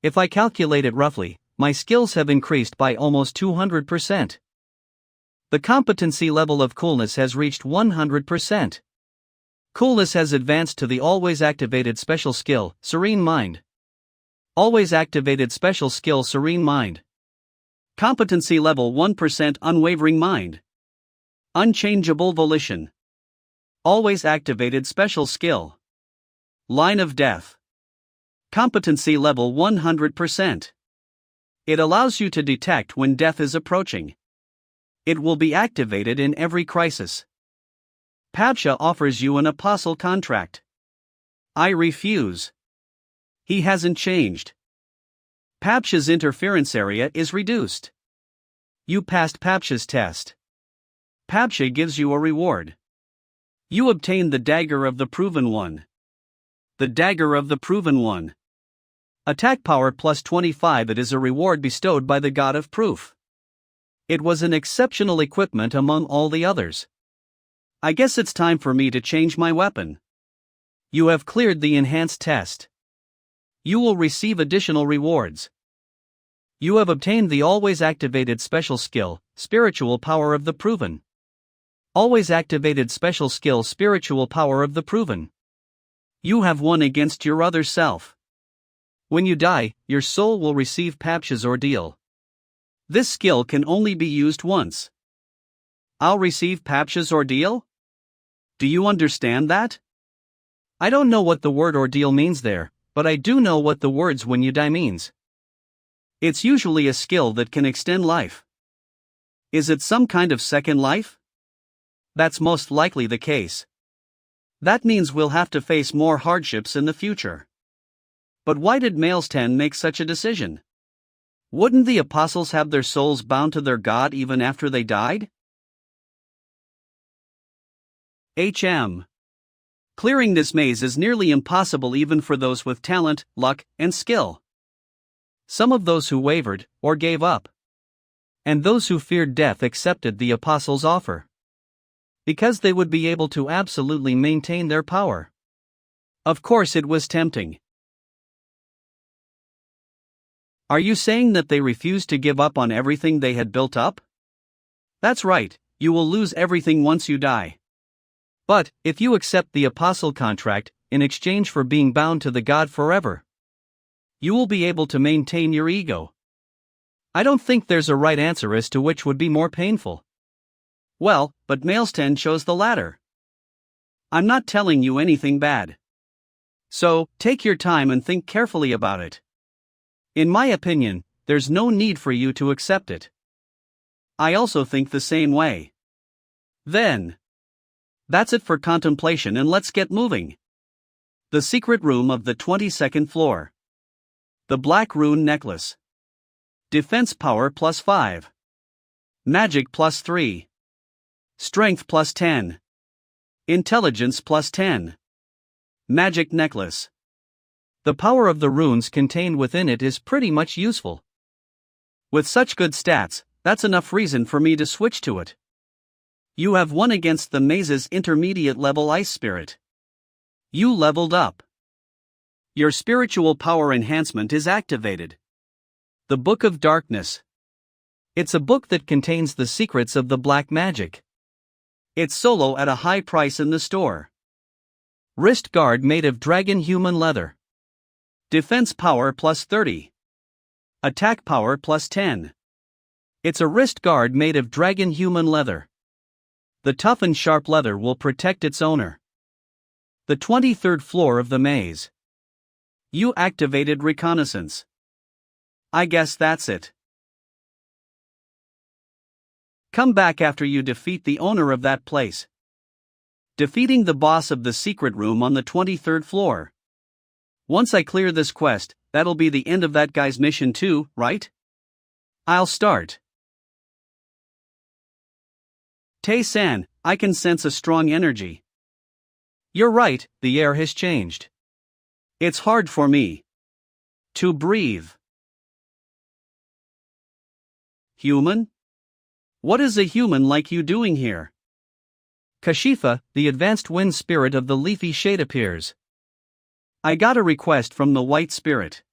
[SPEAKER 2] If I calculate it roughly, my skills have increased by almost 200%. The competency level of coolness has reached 100%. Coolness has advanced to the always activated special skill, Serene Mind. Always activated special skill, Serene Mind.
[SPEAKER 1] Competency level 1%, Unwavering Mind. Unchangeable Volition. Always activated special skill. Line of Death. Competency level 100%. It allows you to detect when death is approaching. It will be activated in every crisis. Padshah offers you an apostle contract. I refuse. He hasn't changed. Padshah's interference area is reduced. You passed Padshah's test. Padshah gives you a reward. You obtain the Dagger of the Proven One. The Dagger of the Proven One. Attack power plus 25. It is a reward bestowed by the God of Proof. It was an exceptional equipment among all the others. I guess it's time for me to change my weapon. You have cleared the enhanced test. You will receive additional rewards. You have obtained the always activated special skill, Spiritual Power of the Proven. Always activated special skill, Spiritual Power of the Proven. You have won against your other self. When you die, your soul will receive Padshah's ordeal. This skill can only be used once. I'll receive Padshah's ordeal? Do you understand that?
[SPEAKER 2] I don't know what the word ordeal means there, but I do know what the words when you die means.
[SPEAKER 1] It's usually a skill that can extend life. Is it some kind of second life? That's most likely the case. That means we'll have to face more hardships in the future. But why did Maelsten make such a decision? Wouldn't the apostles have their souls bound to their God even after they died? Clearing this maze is nearly impossible even for those with talent, luck, and skill.
[SPEAKER 2] Some of those who wavered, or gave up, and those who feared death accepted the apostles' offer, because they would be able to absolutely maintain their power.
[SPEAKER 1] Of course it was tempting. Are you saying that they refused to give up on everything they had built up? That's right, you will lose everything once you die.
[SPEAKER 2] But, if you accept the apostle contract, in exchange for being bound to the God forever,
[SPEAKER 1] you will be able to maintain your ego.
[SPEAKER 2] I don't think there's a right answer as to which would be more painful.
[SPEAKER 1] Well, but Maelsten chose the latter. I'm not telling you anything bad. So, take your time and think carefully about it. In my opinion, there's no need for you to accept it. I also think the same way. Then, that's it for contemplation, and let's get moving. The secret room of the 22nd floor. The Black Rune Necklace. Defense power plus 5. Magic plus 3. Strength plus 10. Intelligence plus 10. Magic Necklace.
[SPEAKER 2] The power of the runes contained within it is pretty much useful.
[SPEAKER 1] With such good stats, that's enough reason for me to switch to it. You have won against the maze's intermediate level ice spirit. You leveled up. Your spiritual power enhancement is activated. The Book of Darkness.
[SPEAKER 2] It's a book that contains the secrets of the black magic.
[SPEAKER 1] It's solo at a high price in the store.
[SPEAKER 2] Wrist guard made of dragon human leather.
[SPEAKER 1] Defense power plus 30. Attack power plus 10.
[SPEAKER 2] It's a wrist guard made of dragon human leather.
[SPEAKER 1] The tough and sharp leather will protect its owner. The 23rd floor of the maze. You activated reconnaissance. I guess that's it. Come back after you defeat the owner of that place. Defeating the boss of the secret room on the 23rd floor. Once I clear this quest, that'll be the end of that guy's mission too, right? I'll start. Tae-san, I can sense a strong energy.
[SPEAKER 2] You're right, the air has changed.
[SPEAKER 1] It's hard for me to breathe. Human? What is a human like you doing here?
[SPEAKER 2] Kashifa, the advanced wind spirit of the leafy shade, appears.
[SPEAKER 1] I got a request from the white spirit.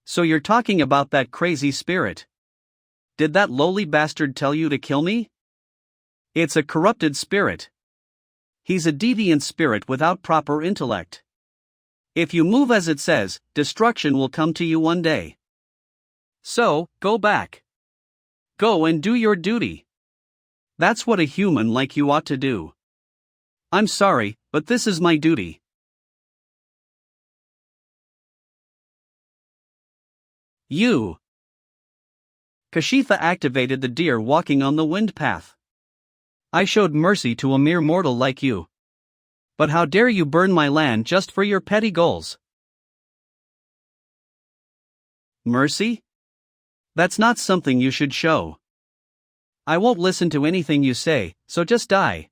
[SPEAKER 1] So you're talking about that crazy spirit? Did that lowly bastard tell you to kill me? It's a corrupted spirit. He's a deviant spirit without proper intellect. If you move as it says, destruction will come to you one day. So, go back. Go and do your duty. That's what a human like you ought to do. I'm sorry, but this is my duty. You. Kashifa activated the deer walking on the wind path.
[SPEAKER 2] I showed mercy to a mere mortal like you. But how dare you burn my land just for your petty goals?
[SPEAKER 1] Mercy? That's not something you should show.
[SPEAKER 2] I won't listen to anything you say, so just die.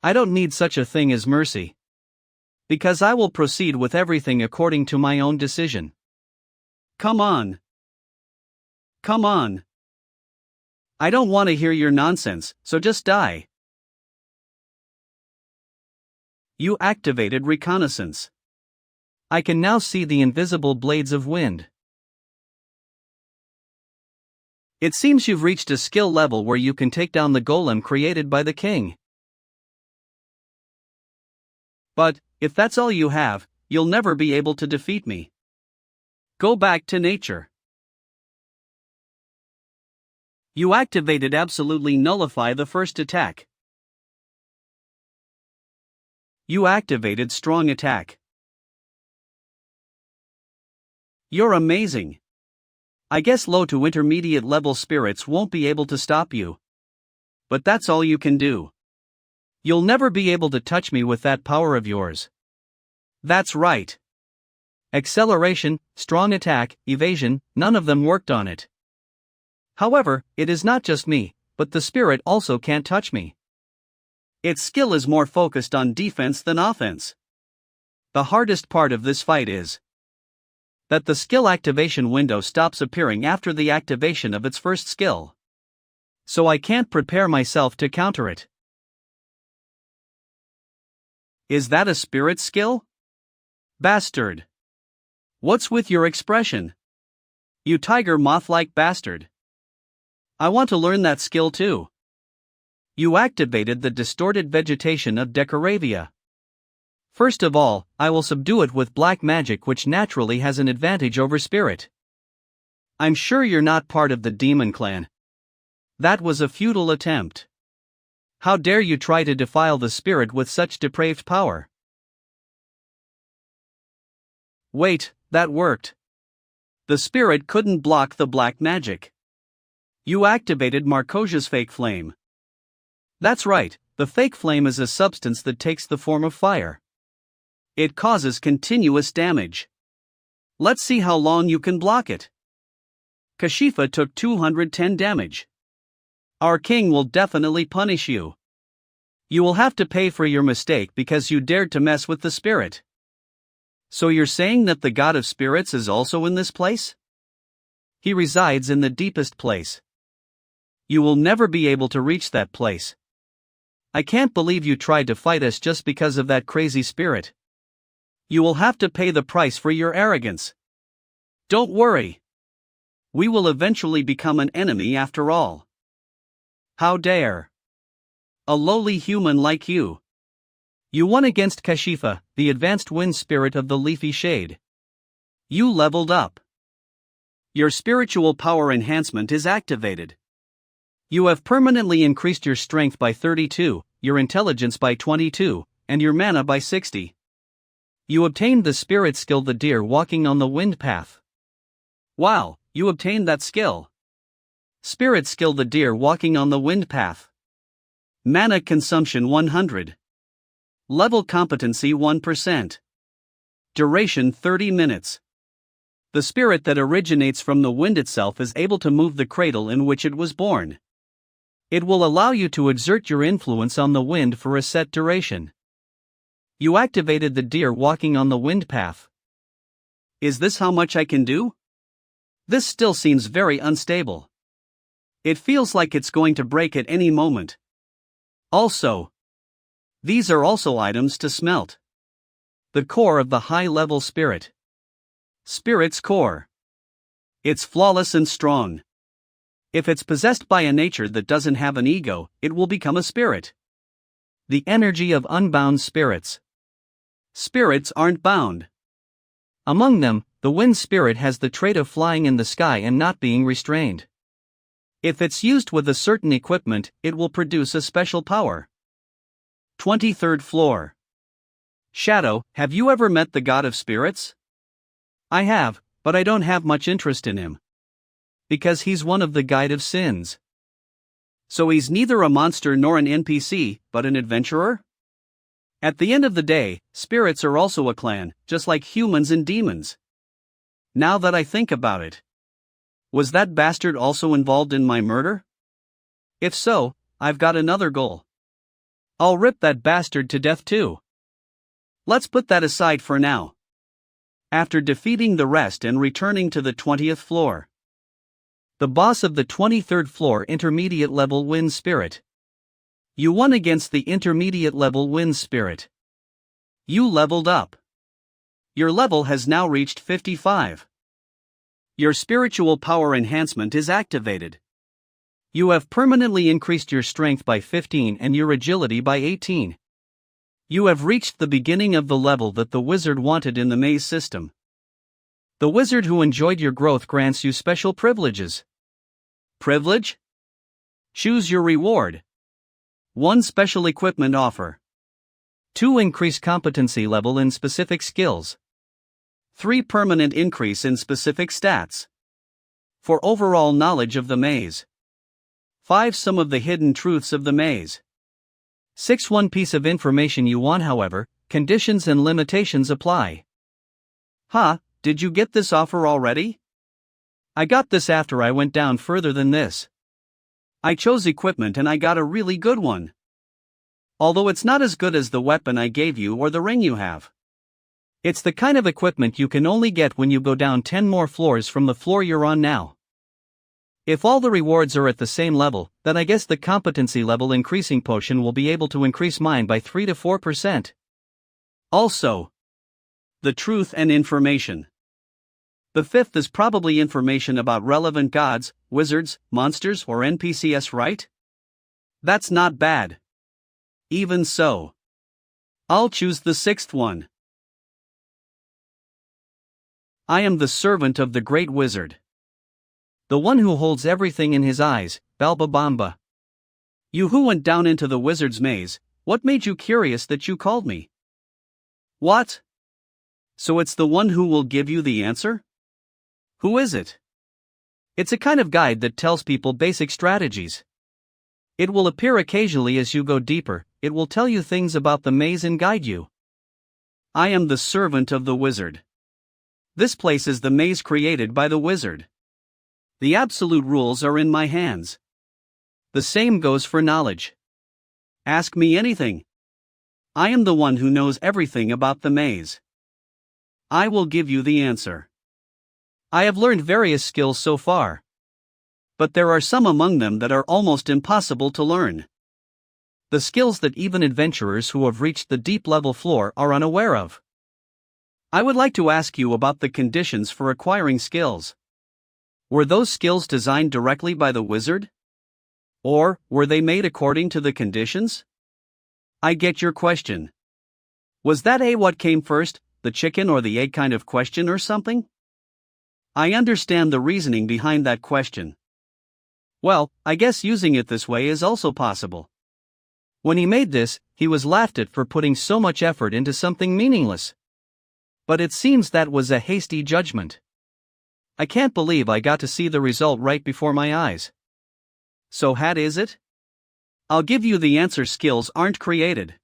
[SPEAKER 2] I don't need such a thing as mercy. Because I will proceed with everything according to my own decision.
[SPEAKER 1] Come on. Come on. I don't want to hear your nonsense, so just die. You activated reconnaissance.
[SPEAKER 2] I can now see the invisible blades of wind.
[SPEAKER 1] It seems you've reached a skill level where you can take down the golem created by the king. But, if that's all you have, you'll never be able to defeat me. Go back to nature. You activated absolutely nullify the first attack. You activated strong attack. You're amazing. I guess low to intermediate level spirits won't be able to stop you. But that's all you can do. You'll never be able to touch me with that power of yours. That's right.
[SPEAKER 2] Acceleration, strong attack, evasion, none of them worked on it. However, it is not just me, but the spirit also can't touch me.
[SPEAKER 1] Its skill is more focused on defense than offense. The hardest part of this fight is that the skill activation window stops appearing after the activation of its first skill. So I can't prepare myself to counter it. Is that a spirit skill? Bastard. What's with your expression? You tiger moth-like bastard. I want to learn that skill too. You activated the distorted vegetation of Decoravia. First of all, I will subdue it with black magic, which naturally has an advantage over spirit. I'm sure you're not part of the demon clan. That was a futile attempt. How dare you try to defile the spirit with such depraved power? Wait, that worked. The spirit couldn't block the black magic. You activated Markosia's fake flame. That's right, the fake flame is a substance that takes the form of fire. It causes continuous damage. Let's see how long you can block it. Kashifa took 210 damage. Our king will definitely punish you. You will have to pay for your mistake because you dared to mess with the spirit. So you're saying that the god of spirits is also in this place? He resides in the deepest place. You will never be able to reach that place. I can't believe you tried to fight us just because of that crazy spirit. You will have to pay the price for your arrogance. Don't worry. We will eventually become an enemy after all. How dare a lowly human like you. You won against Kashifa, the advanced wind spirit of the leafy shade. You leveled up. Your spiritual power enhancement is activated. You have permanently increased your strength by 32, your intelligence by 22, and your mana by 60. You obtained the spirit skill the deer walking on the wind path. Wow, you obtained that skill. Spirit skill the deer walking on the wind path. Mana consumption 100. Level competency 1%. Duration 30 minutes. The spirit that originates from the wind itself is able to move the cradle in which it was born. It will allow you to exert your influence on the wind for a set duration. You activated the deer walking on the wind path. Is this how much I can do? This still seems very unstable. It feels like it's going to break at any moment. Also, these are also items to smelt. The core of the high-level spirit. Spirit's core. It's flawless and strong. If it's possessed by a nature that doesn't have an ego, it will become a spirit. The energy of unbound spirits. Spirits aren't bound.
[SPEAKER 2] Among them, the wind spirit has the trait of flying in the sky and not being restrained.
[SPEAKER 1] If it's used with a certain equipment, it will produce a special power. 23rd floor. Shadow, have you ever met the god of spirits?
[SPEAKER 2] I have, but I don't have much interest in him. Because he's one of the guide of sins.
[SPEAKER 1] So he's neither a monster nor an NPC, but an adventurer? At the end of the day, spirits are also a clan, just like humans and demons. Now that I think about it. Was that bastard also involved in my murder? If so, I've got another goal. I'll rip that bastard to death too. Let's put that aside for now. After defeating the rest and returning to the 20th floor.
[SPEAKER 2] The boss of the 23rd floor intermediate level wind spirit.
[SPEAKER 1] You won against the intermediate level wind spirit. You leveled up. Your level has now reached 55. Your spiritual power enhancement is activated. You have permanently increased your strength by 15 and your agility by 18. You have reached the beginning of the level that the wizard wanted in the maze system. The wizard who enjoyed your growth grants you special privileges. Privilege? Choose your reward. 1 special equipment offer.
[SPEAKER 2] 2 increase competency level in specific skills.
[SPEAKER 1] 3 permanent increase in specific stats. 4 overall knowledge of the maze. 5 some of the hidden truths of the maze.
[SPEAKER 2] 6 one piece of information you want, however, conditions and limitations apply.
[SPEAKER 1] Did you get this offer already?
[SPEAKER 2] I got this after I went down further than this.
[SPEAKER 1] I chose equipment and I got a really good one. Although it's not as good as the weapon I gave you or the ring you have.
[SPEAKER 2] It's the kind of equipment you can only get when you go down 10 more floors from the floor you're on now. If all the rewards are at the same level, then I guess the competency level increasing potion will be able to increase mine by 3 to 4%.
[SPEAKER 1] Also, the truth and information. The 5th is probably information about relevant gods, wizards, monsters, or NPCs, right? That's not bad. Even so, I'll choose the 6th one. I am the servant of the great wizard.
[SPEAKER 2] The one who holds everything in his eyes, Balbabamba.
[SPEAKER 1] You who went down into the wizard's maze, what made you curious that you called me? What? So it's the one who will give you the answer? Who is it?
[SPEAKER 2] It's a kind of guide that tells people basic strategies. It will appear occasionally as you go deeper, it will tell you things about the maze and guide you.
[SPEAKER 1] I am the servant of the wizard. This place is the maze created by the wizard. The absolute rules are in my hands. The same goes for knowledge. Ask me anything. I am the one who knows everything about the maze. I will give you the answer. I have learned various skills so far. But there are some among them that are almost impossible to learn. The skills that even adventurers who have reached the deep level floor are unaware of. I would like to ask you about the conditions for acquiring skills. Were those skills designed directly by the wizard? Or were they made according to the conditions? I get your question. Was that what came first, the chicken or the egg kind of question or something? I understand the reasoning behind that question. Well, I guess using it this way is also possible. When he made this, he was laughed at for putting so much effort into something meaningless. But it seems that was a hasty judgment. I can't believe I got to see the result right before my eyes. So is it? I'll give you the answer. Skills aren't created.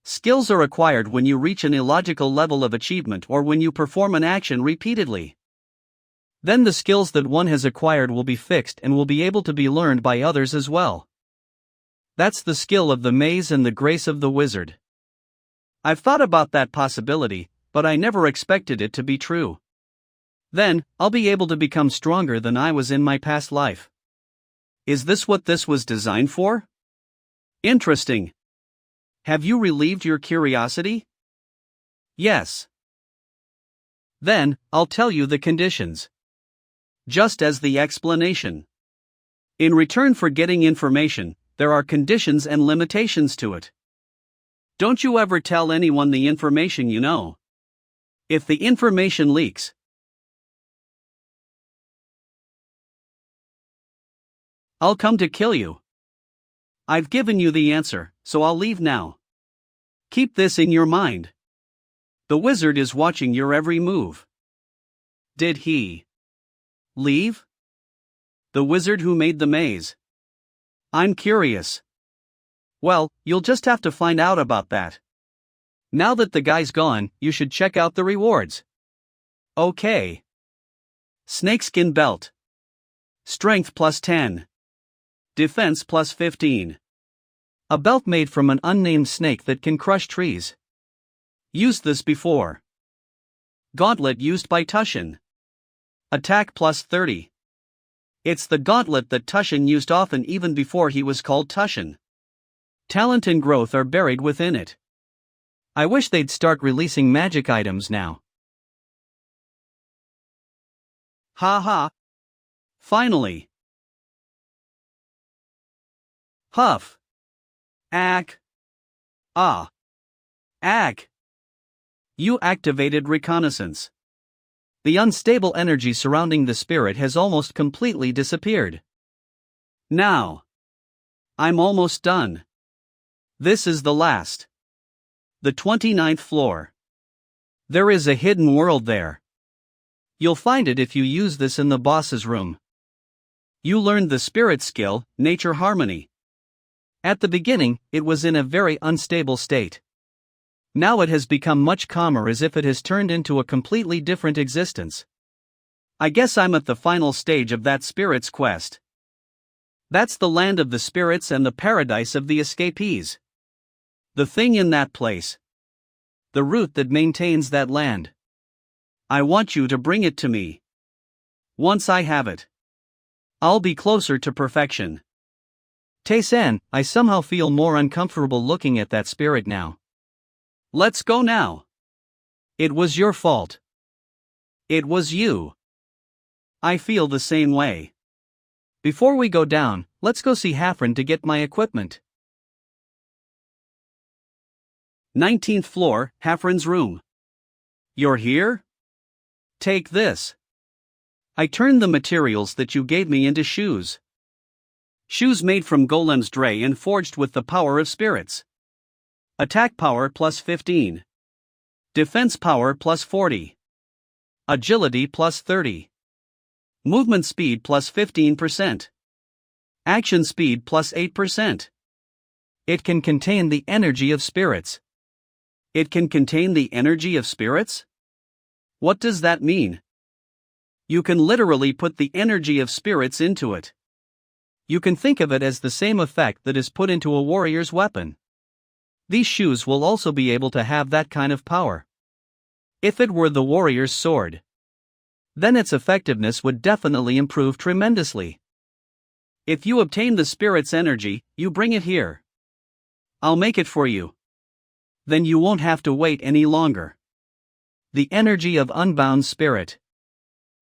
[SPEAKER 1] Skills are acquired when you reach an illogical level of achievement or when you perform an action repeatedly. Then the skills that one has acquired will be fixed and will be able to be learned by others as well. That's the skill of the maze and the grace of the wizard. I've thought about that possibility, but I never expected it to be true. Then, I'll be able to become stronger than I was in my past life. Is this what this was designed for? Interesting. Have you relieved your curiosity? Yes. Then, I'll tell you the conditions. Just as the explanation. In return for getting information, there are conditions and limitations to it. Don't you ever tell anyone the information you know. If the information leaks, I'll come to kill you. I've given you the answer, so I'll leave now. Keep this in your mind. The wizard is watching your every move. Did he leave? The wizard who made the maze. I'm curious. Well, you'll just have to find out about that. Now that the guy's gone, you should check out the rewards. Okay. Snakeskin belt. Strength plus 10. Defense plus 15. A belt made from an unnamed snake that can crush trees. Used this before. Gauntlet used by Tushin. Attack plus 30. It's the gauntlet that Tushin used often even before he was called Tushin. Talent and growth are buried within it. I wish they'd start releasing magic items now. Ha. Finally. Huff. Ack. Ah. Ack. You activated reconnaissance. The unstable energy surrounding the spirit has almost completely disappeared. Now. I'm almost done. This is the last. The 29th floor. There is a hidden world there. You'll find it if you use this in the boss's room. You learned the spirit skill, Nature Harmony. At the beginning, it was in a very unstable state. Now it has become much calmer, as if it has turned into a completely different existence. I guess I'm at the final stage of that spirit's quest. That's the land of the spirits and the paradise of the escapees. The thing in that place. The root that maintains that land. I want you to bring it to me. Once I have it, I'll be closer to perfection. Tae-san, I somehow feel more uncomfortable looking at that spirit now. Let's go now. It was your fault. It was you. I feel the same way. Before we go down, let's go see Hafren to get my equipment. 19th floor, Hafren's room. You're here? Take this. I turned the materials that you gave me into shoes. Shoes made from golem's dray and forged with the power of spirits. Attack power plus 15. Defense power plus 40. Agility plus 30. Movement speed plus 15%. Action speed plus 8%. It can contain the energy of spirits. It can contain the energy of spirits? What does that mean? You can literally put the energy of spirits into it. You can think of it as the same effect that is put into a warrior's weapon. These shoes will also be able to have that kind of power. If it were the warrior's sword, then its effectiveness would definitely improve tremendously. If you obtain the spirit's energy, you bring it here. I'll make it for you. Then you won't have to wait any longer. The energy of unbound spirit.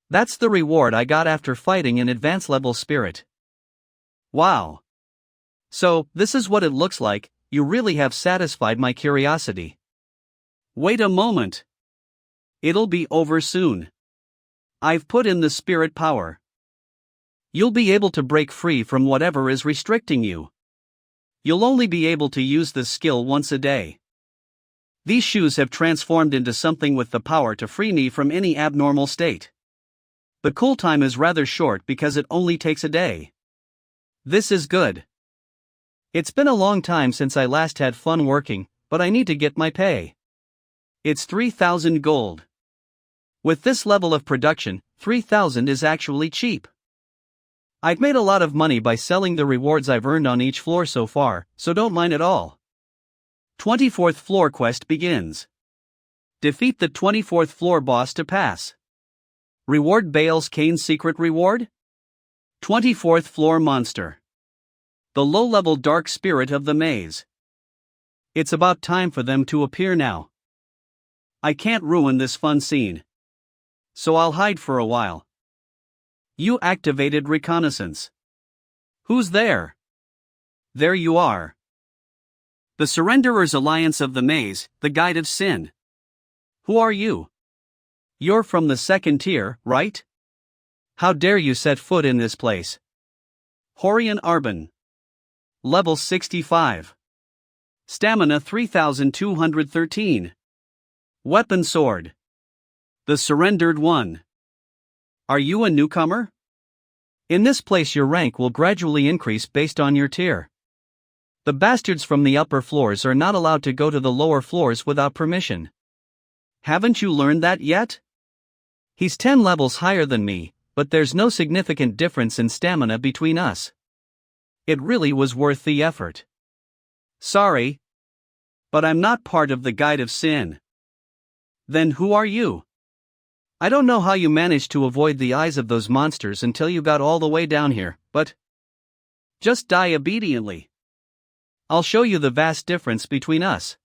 [SPEAKER 1] That's the reward I got after fighting an advanced level spirit. Wow. So, this is what it looks like. You really have satisfied my curiosity. Wait a moment. It'll be over soon. I've put in the spirit power. You'll be able to break free from whatever is restricting you. You'll only be able to use this skill once a day. These shoes have transformed into something with the power to free me from any abnormal state. The cool time is rather short because it only takes a day. This is good. It's been a long time since I last had fun working, but I need to get my pay. It's 3,000 gold. With this level of production, 3,000 is actually cheap. I've made a lot of money by selling the rewards I've earned on each floor so far, so don't mind at all. 24th floor quest begins. Defeat the 24th floor boss to pass. Reward Bale's Kane's secret reward? 24th floor monster. The low-level dark spirit of the maze. It's about time for them to appear now. I can't ruin this fun scene. So I'll hide for a while. You activated reconnaissance. Who's there? There you are. The Surrenderers Alliance of the Maze, the Guide of Sin. Who are you? You're from the second tier, right? How dare you set foot in this place? Horian Arbin. Level 65. Stamina 3213. Weapon sword. The Surrendered One. Are you a newcomer? In this place your rank will gradually increase based on your tier. The bastards from the upper floors are not allowed to go to the lower floors without permission. Haven't you learned that yet? He's 10 levels higher than me, but there's no significant difference in stamina between us. It really was worth the effort. Sorry. But I'm not part of the Guide of Sin. Then who are you? I don't know how you managed to avoid the eyes of those monsters until you got all the way down here, but just die obediently. I'll show you the vast difference between us.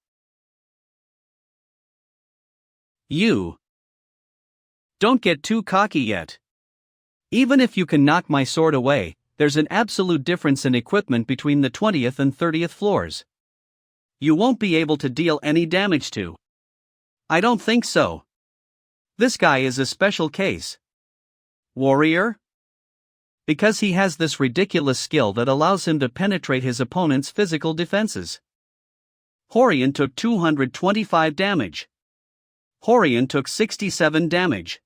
[SPEAKER 1] You. Don't get too cocky yet. Even if you can knock my sword away, there's an absolute difference in equipment between the 20th and 30th floors. You won't be able to deal any damage to. I don't think so. This guy is a special case. Warrior? Because he has this ridiculous skill that allows him to penetrate his opponent's physical defenses. Horian took 225 damage. Horian took 67 damage.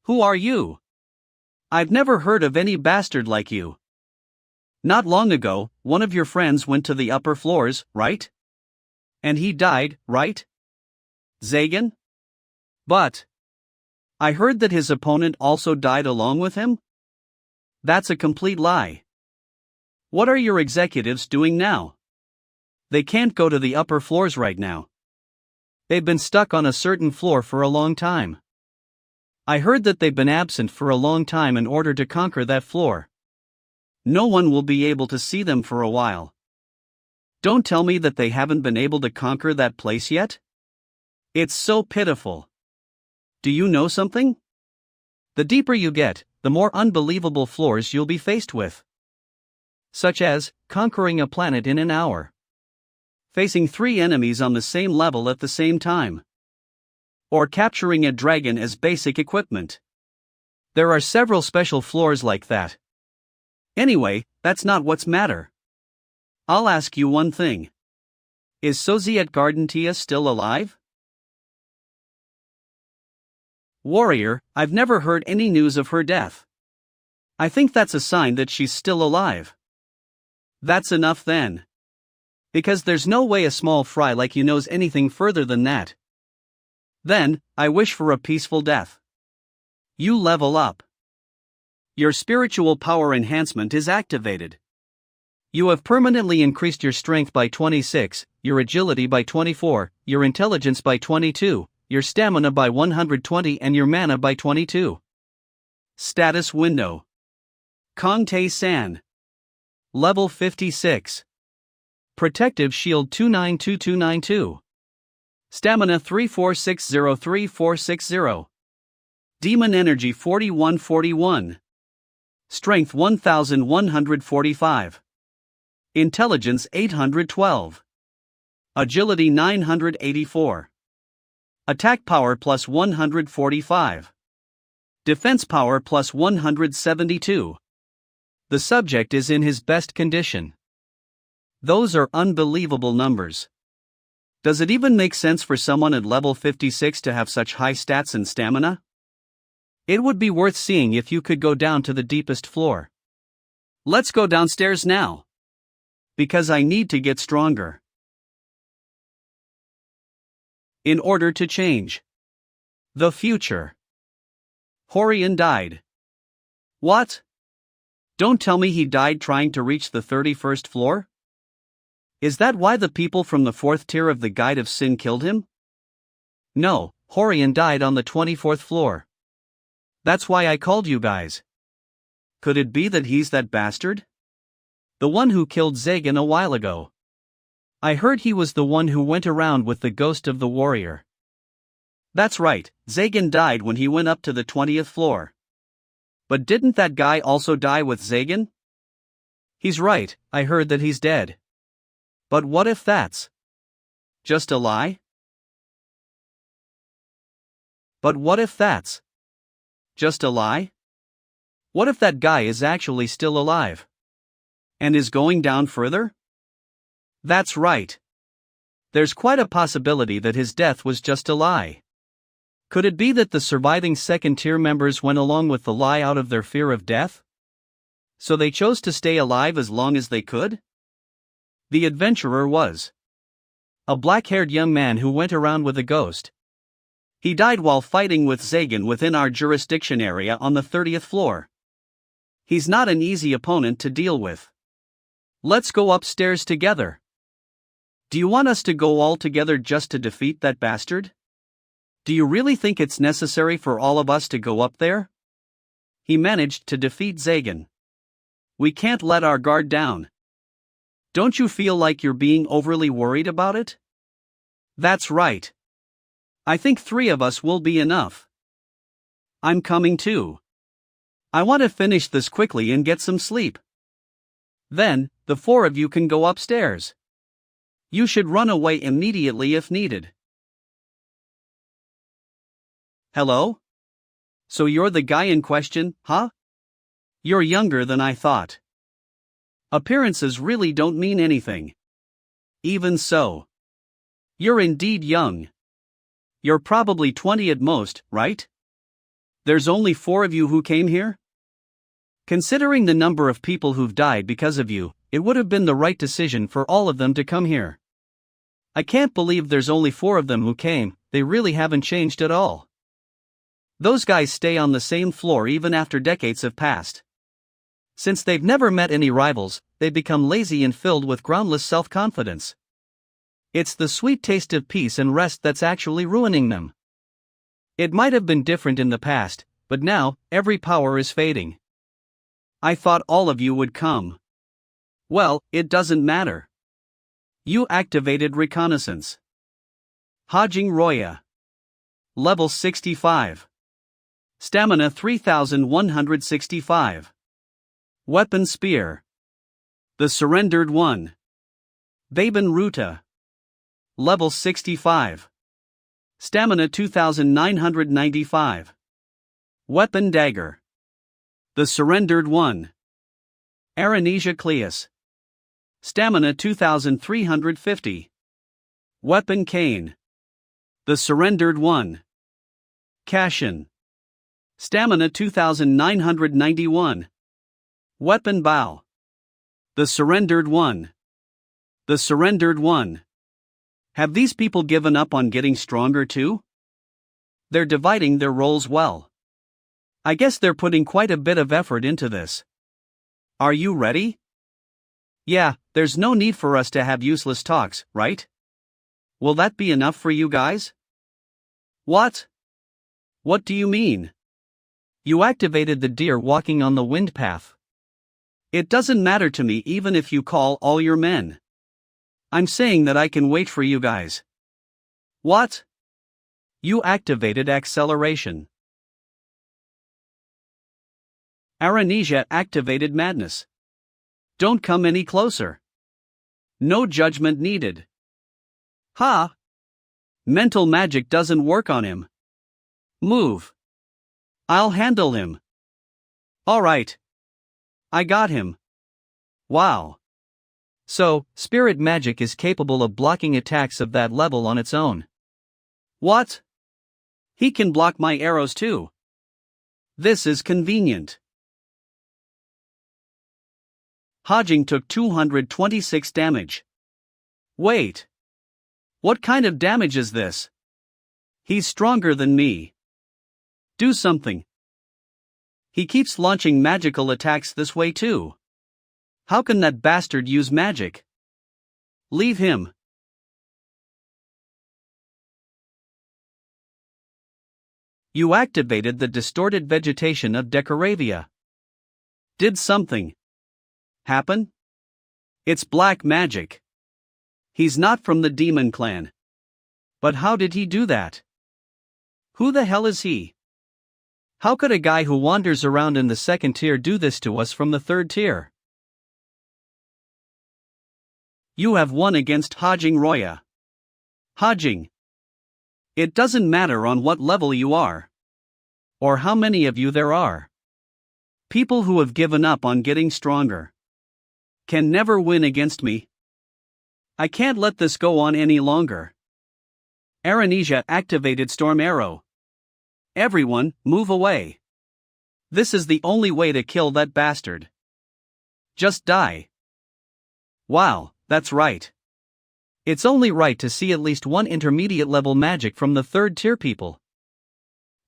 [SPEAKER 1] Who are you? I've never heard of any bastard like you. Not long ago, one of your friends went to the upper floors, right? And he died, right? Zagan? But I heard that his opponent also died along with him? That's a complete lie. What are your executives doing now? They can't go to the upper floors right now. They've been stuck on a certain floor for a long time. I heard that they've been absent for a long time in order to conquer that floor. No one will be able to see them for a while. Don't tell me that they haven't been able to conquer that place yet? It's so pitiful. Do you know something? The deeper you get, the more unbelievable floors you'll be faced with. Such as, conquering a planet in an hour. Facing 3 enemies on the same level at the same time. Or capturing a dragon as basic equipment. There are several special floors like that. Anyway, that's not what's matter. I'll ask you one thing. Is Soziet Gardentia still alive? Warrior, I've never heard any news of her death. I think that's a sign that she's still alive. That's enough then. Because there's no way a small fry like you knows anything further than that. Then, I wish for a peaceful death. You level up. Your spiritual power enhancement is activated. You have permanently increased your strength by 26, your agility by 24, your intelligence by 22, your stamina by 120 and your mana by 22. Status window. Kong Tae-san. Level 56. Protective Shield 292292. Stamina 34603460. Demon Energy 4141. Strength 1145. Intelligence 812. Agility 984. Attack power plus 145. Defense power plus 172. The subject is in his best condition. Those are unbelievable numbers. Does it even make sense for someone at level 56 to have such high stats and stamina? It would be worth seeing if you could go down to the deepest floor. Let's go downstairs now. Because I need to get stronger. In order to change. The future. Horian died. What? Don't tell me he died trying to reach the 31st floor? Is that why the people from the 4th tier of the Guide of Sin killed him? No, Horian died on the 24th floor. That's why I called you guys. Could it be that he's that bastard? The one who killed Zagan a while ago. I heard he was the one who went around with the ghost of the warrior. That's right, Zagan died when he went up to the 20th floor. But didn't that guy also die with Zagan? He's right, I heard that he's dead. But what if that's just a lie? But what if that's just a lie? What if that guy is actually still alive? And is going down further? That's right. There's quite a possibility that his death was just a lie. Could it be that the surviving second-tier members went along with the lie out of their fear of death? So they chose to stay alive as long as they could? The adventurer was a black-haired young man who went around with a ghost. He died while fighting with Zagan within our jurisdiction area on the 30th floor. He's not an easy opponent to deal with. Let's go upstairs together. Do you want us to go all together just to defeat that bastard? Do you really think it's necessary for all of us to go up there? He managed to defeat Zagan. We can't let our guard down. Don't you feel like you're being overly worried about it? That's right. I think 3 of us will be enough. I'm coming too. I want to finish this quickly and get some sleep. Then, the 4 of you can go upstairs. You should run away immediately if needed. Hello? So you're the guy in question, huh? You're younger than I thought. Appearances really don't mean anything. Even so. You're indeed young. You're probably 20 at most, right? There's only 4 of you who came here? Considering the number of people who've died because of you, it would have been the right decision for all of them to come here. I can't believe there's only 4 of them who came, they really haven't changed at all. Those guys stay on the same floor even after decades have passed. Since they've never met any rivals, they've become lazy and filled with groundless self-confidence. It's the sweet taste of peace and rest that's actually ruining them. It might have been different in the past, but now, every power is fading. I thought all of you would come. Well, it doesn't matter. You activated reconnaissance. Hajing Roya. Level 65. Stamina 3165. Weapon Spear. The Surrendered One. Baben Ruta. Level 65. Stamina 2995. Weapon Dagger. The Surrendered One. Aranesia Cleus. Stamina 2350. Weapon Cane. The Surrendered One. Cashin. Stamina 2991. Weapon Bow. The Surrendered One. The Surrendered One. Have these people given up on getting stronger too? They're dividing their roles well. I guess they're putting quite a bit of effort into this. Are you ready? Yeah, there's no need for us to have useless talks, right? Will that be enough for you guys? What? What do you mean? You activated the deer walking on the wind path. It doesn't matter to me even if you call all your men. I'm saying that I can wait for you guys. What? You activated acceleration. Aranesia activated madness. Don't come any closer. No judgment needed. Ha! Mental magic doesn't work on him. Move. I'll handle him. Alright. I got him. Wow. So, spirit magic is capable of blocking attacks of that level on its own. What? He can block my arrows too. This is convenient. Hajing took 226 damage. Wait. What kind of damage is this? He's stronger than me. Do something. He keeps launching magical attacks this way too. How can that bastard use magic? Leave him. You activated the distorted vegetation of Decoravia. Did something happen? It's black magic. He's not from the demon clan. But how did he do that? Who the hell is he? How could a guy who wanders around in the second tier do this to us from the third tier? You have won against Hajing Roya. Hajing. It doesn't matter on what level you are. Or how many of you there are. People who have given up on getting stronger can never win against me. I can't let this go on any longer. Aranesia activated Storm Arrow. Everyone, move away. This is the only way to kill that bastard. Just die. Wow, that's right. It's only right to see at least one intermediate level magic from the third tier people.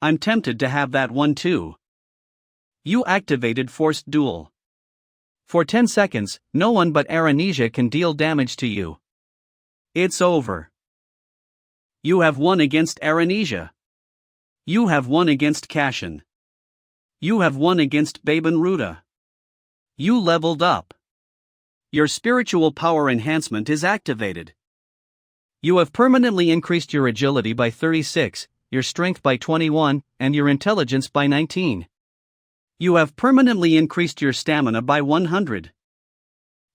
[SPEAKER 1] I'm tempted to have that one too. You activated Forced Duel. For 10 seconds, no one but Aranesia can deal damage to you. It's over. You have won against Aranesia. You have won against Kashin. You have won against Baban Ruda. You leveled up. Your spiritual power enhancement is activated. You have permanently increased your agility by 36, your strength by 21, and your intelligence by 19. You have permanently increased your stamina by 100.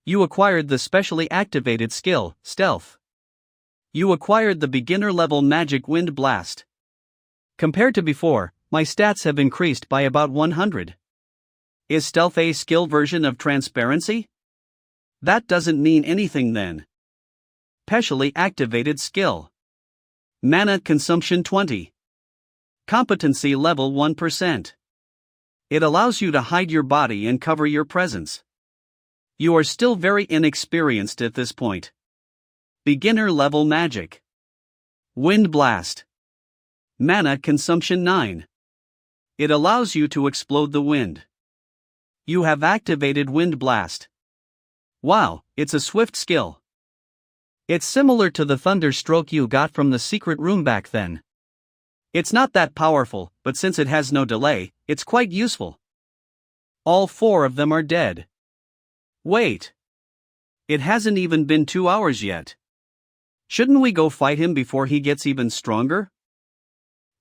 [SPEAKER 1] You acquired the specially activated skill, Stealth. You acquired the beginner-level magic Wind Blast. Compared to before, my stats have increased by about 100. Is Stealth a skill version of Transparency? That doesn't mean anything then. Specially activated skill. Mana consumption 20. Competency level 1%. It allows you to hide your body and cover your presence. You are still very inexperienced at this point. Beginner level magic. Wind Blast. Mana consumption 9. It allows you to explode the wind. You have activated Wind Blast. Wow, it's a swift skill. It's similar to the Thunder Stroke you got from the secret room back then. It's not that powerful, but since it has no delay, it's quite useful. All 4 of them are dead. Wait. It hasn't even been 2 hours yet. Shouldn't we go fight him before he gets even stronger?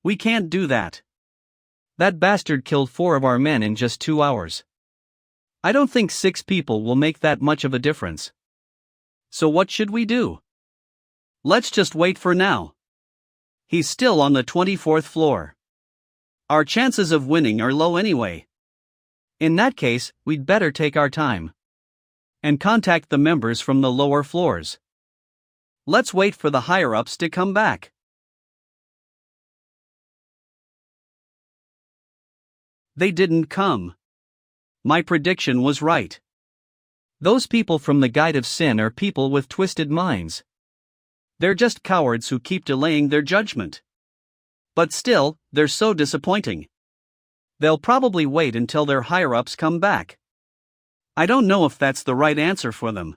[SPEAKER 1] We can't do that. That bastard killed 4 of our men in just 2 hours. I don't think 6 people will make that much of a difference. So what should we do? Let's just wait for now. He's still on the 24th floor. Our chances of winning are low anyway. In that case, we'd better take our time and contact the members from the lower floors. Let's wait for the higher-ups to come back. They didn't come. My prediction was right. Those people from the Guide of Sin are people with twisted minds. They're just cowards who keep delaying their judgment. But still, they're so disappointing. They'll probably wait until their higher-ups come back. I don't know if that's the right answer for them.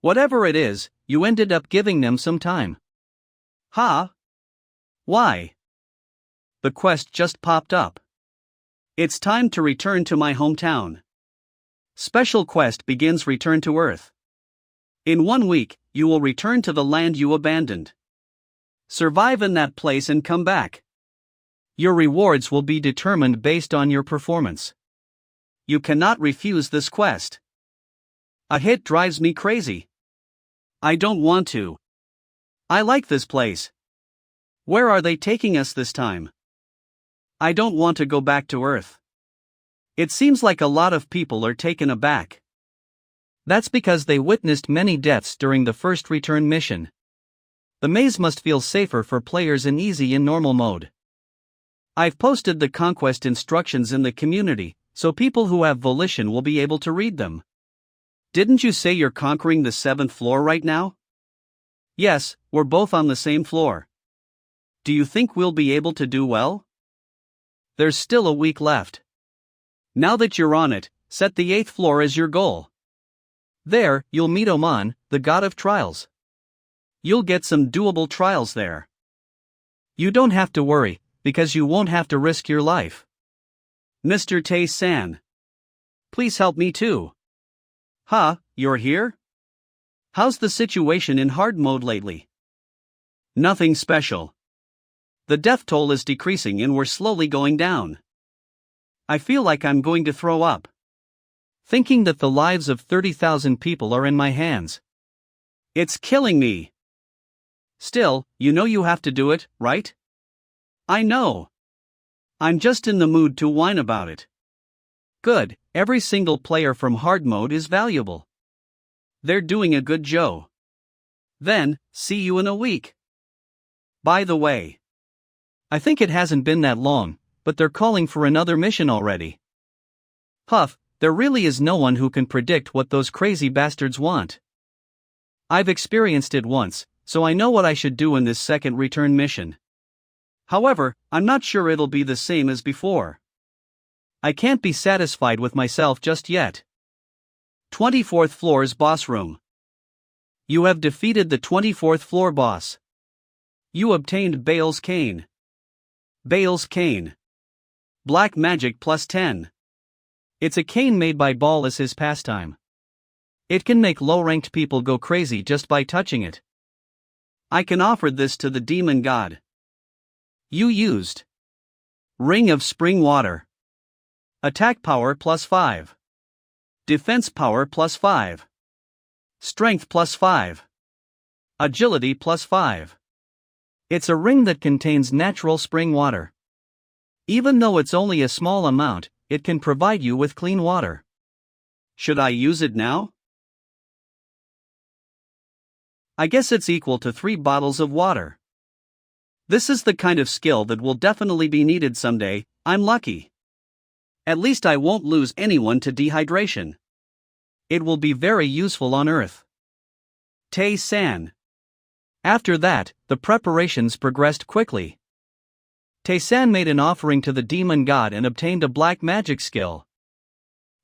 [SPEAKER 1] Whatever it is, you ended up giving them some time. Huh? Why? The quest just popped up. It's time to return to my hometown. Special quest begins Return to Earth. In 1 week, you will return to the land you abandoned. Survive in that place and come back. Your rewards will be determined based on your performance. You cannot refuse this quest. A hit drives me crazy. I don't want to. I like this place. Where are they taking us this time? I don't want to go back to Earth. It seems like a lot of people are taken aback. That's because they witnessed many deaths during the first return mission. The maze must feel safer for players in easy and normal mode. I've posted the conquest instructions in the community, so people who have volition will be able to read them. Didn't you say you're conquering the 7th floor right now? Yes, we're both on the same floor. Do you think we'll be able to do well? There's still a week left. Now that you're on it, set the 8th floor as your goal. There, you'll meet Oman, the god of trials. You'll get some doable trials there. You don't have to worry,
[SPEAKER 2] because you won't have to risk your life.
[SPEAKER 1] Mr. Tae-san. Please help me too. Huh, you're here? How's the situation in hard mode lately? Nothing special. The death toll is decreasing and we're slowly going down. I feel like I'm going to throw up.
[SPEAKER 2] Thinking that the lives of 30,000 people are in my hands.
[SPEAKER 1] It's killing me. Still, you know you have to do it, right? I know. I'm just in the mood to whine about it. Good, every single player from hard mode is valuable. They're doing a good job. Then, see you in a week. By the way,
[SPEAKER 2] I think it hasn't been that long, but they're calling for another mission already. Puff, there really is no one who can predict what those crazy bastards want. I've experienced it once, so I know what I should do in this second return mission.
[SPEAKER 1] However, I'm not sure it'll be the same as before.
[SPEAKER 2] I can't be satisfied with myself just yet.
[SPEAKER 1] 24th floor's boss room.
[SPEAKER 2] You have defeated the 24th floor boss.
[SPEAKER 1] You obtained Bale's cane. Bale's cane. Black magic plus 10.
[SPEAKER 2] It's a cane made by Ball as his pastime. It can make low-ranked people go crazy just by touching it.
[SPEAKER 1] I can offer this to the demon god.
[SPEAKER 2] You used
[SPEAKER 1] Ring of Spring Water. Attack power plus 5. Defense power plus 5. Strength plus 5. Agility plus 5.
[SPEAKER 2] It's a ring that contains natural spring water. Even though it's only a small amount, it can provide you with clean water.
[SPEAKER 1] Should I use it now? I guess it's equal to 3 bottles of water. This is the kind of skill that will definitely be needed someday. I'm lucky. At least I won't lose anyone to dehydration.
[SPEAKER 2] It will be very useful on Earth.
[SPEAKER 1] Tae-san.
[SPEAKER 2] After that, the preparations progressed quickly. Tae-san made an offering to the demon god and obtained a black magic skill.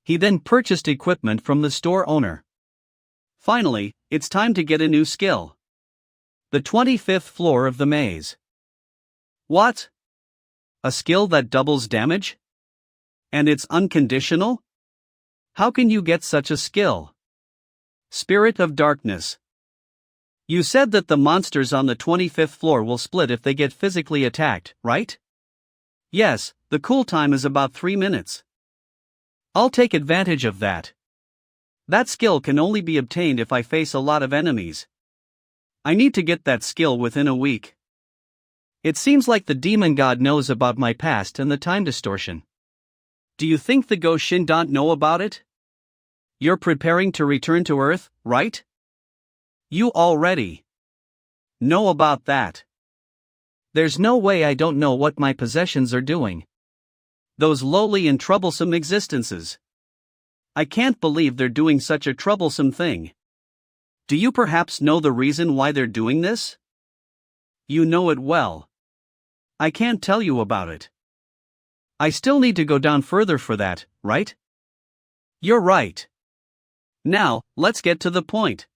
[SPEAKER 2] He then purchased equipment from the store owner.
[SPEAKER 1] Finally, it's time to get a new skill.
[SPEAKER 2] The 25th floor of the maze.
[SPEAKER 1] What?
[SPEAKER 2] A skill that doubles damage?
[SPEAKER 1] And it's unconditional? How can you get such a skill? Spirit of Darkness. You said that the monsters on the 25th floor will split if they get physically attacked, right? Yes, the cool time is about 3 minutes. I'll take advantage of that. That skill can only be obtained if I face a lot of enemies. I need to get that skill within a week.
[SPEAKER 2] It seems like the demon god knows about my past and the time distortion.
[SPEAKER 1] Do you think the Goshin don't know about it? You're preparing to return to Earth, right? You already know about that.
[SPEAKER 2] There's no way I don't know what my possessions are doing.
[SPEAKER 1] Those lowly and troublesome existences. I can't believe they're doing such a troublesome thing. Do you perhaps know the reason why they're doing this? You know it well. I can't tell you about it.
[SPEAKER 2] I still need to go down further for that, right?
[SPEAKER 1] You're right. Now, let's get to the point.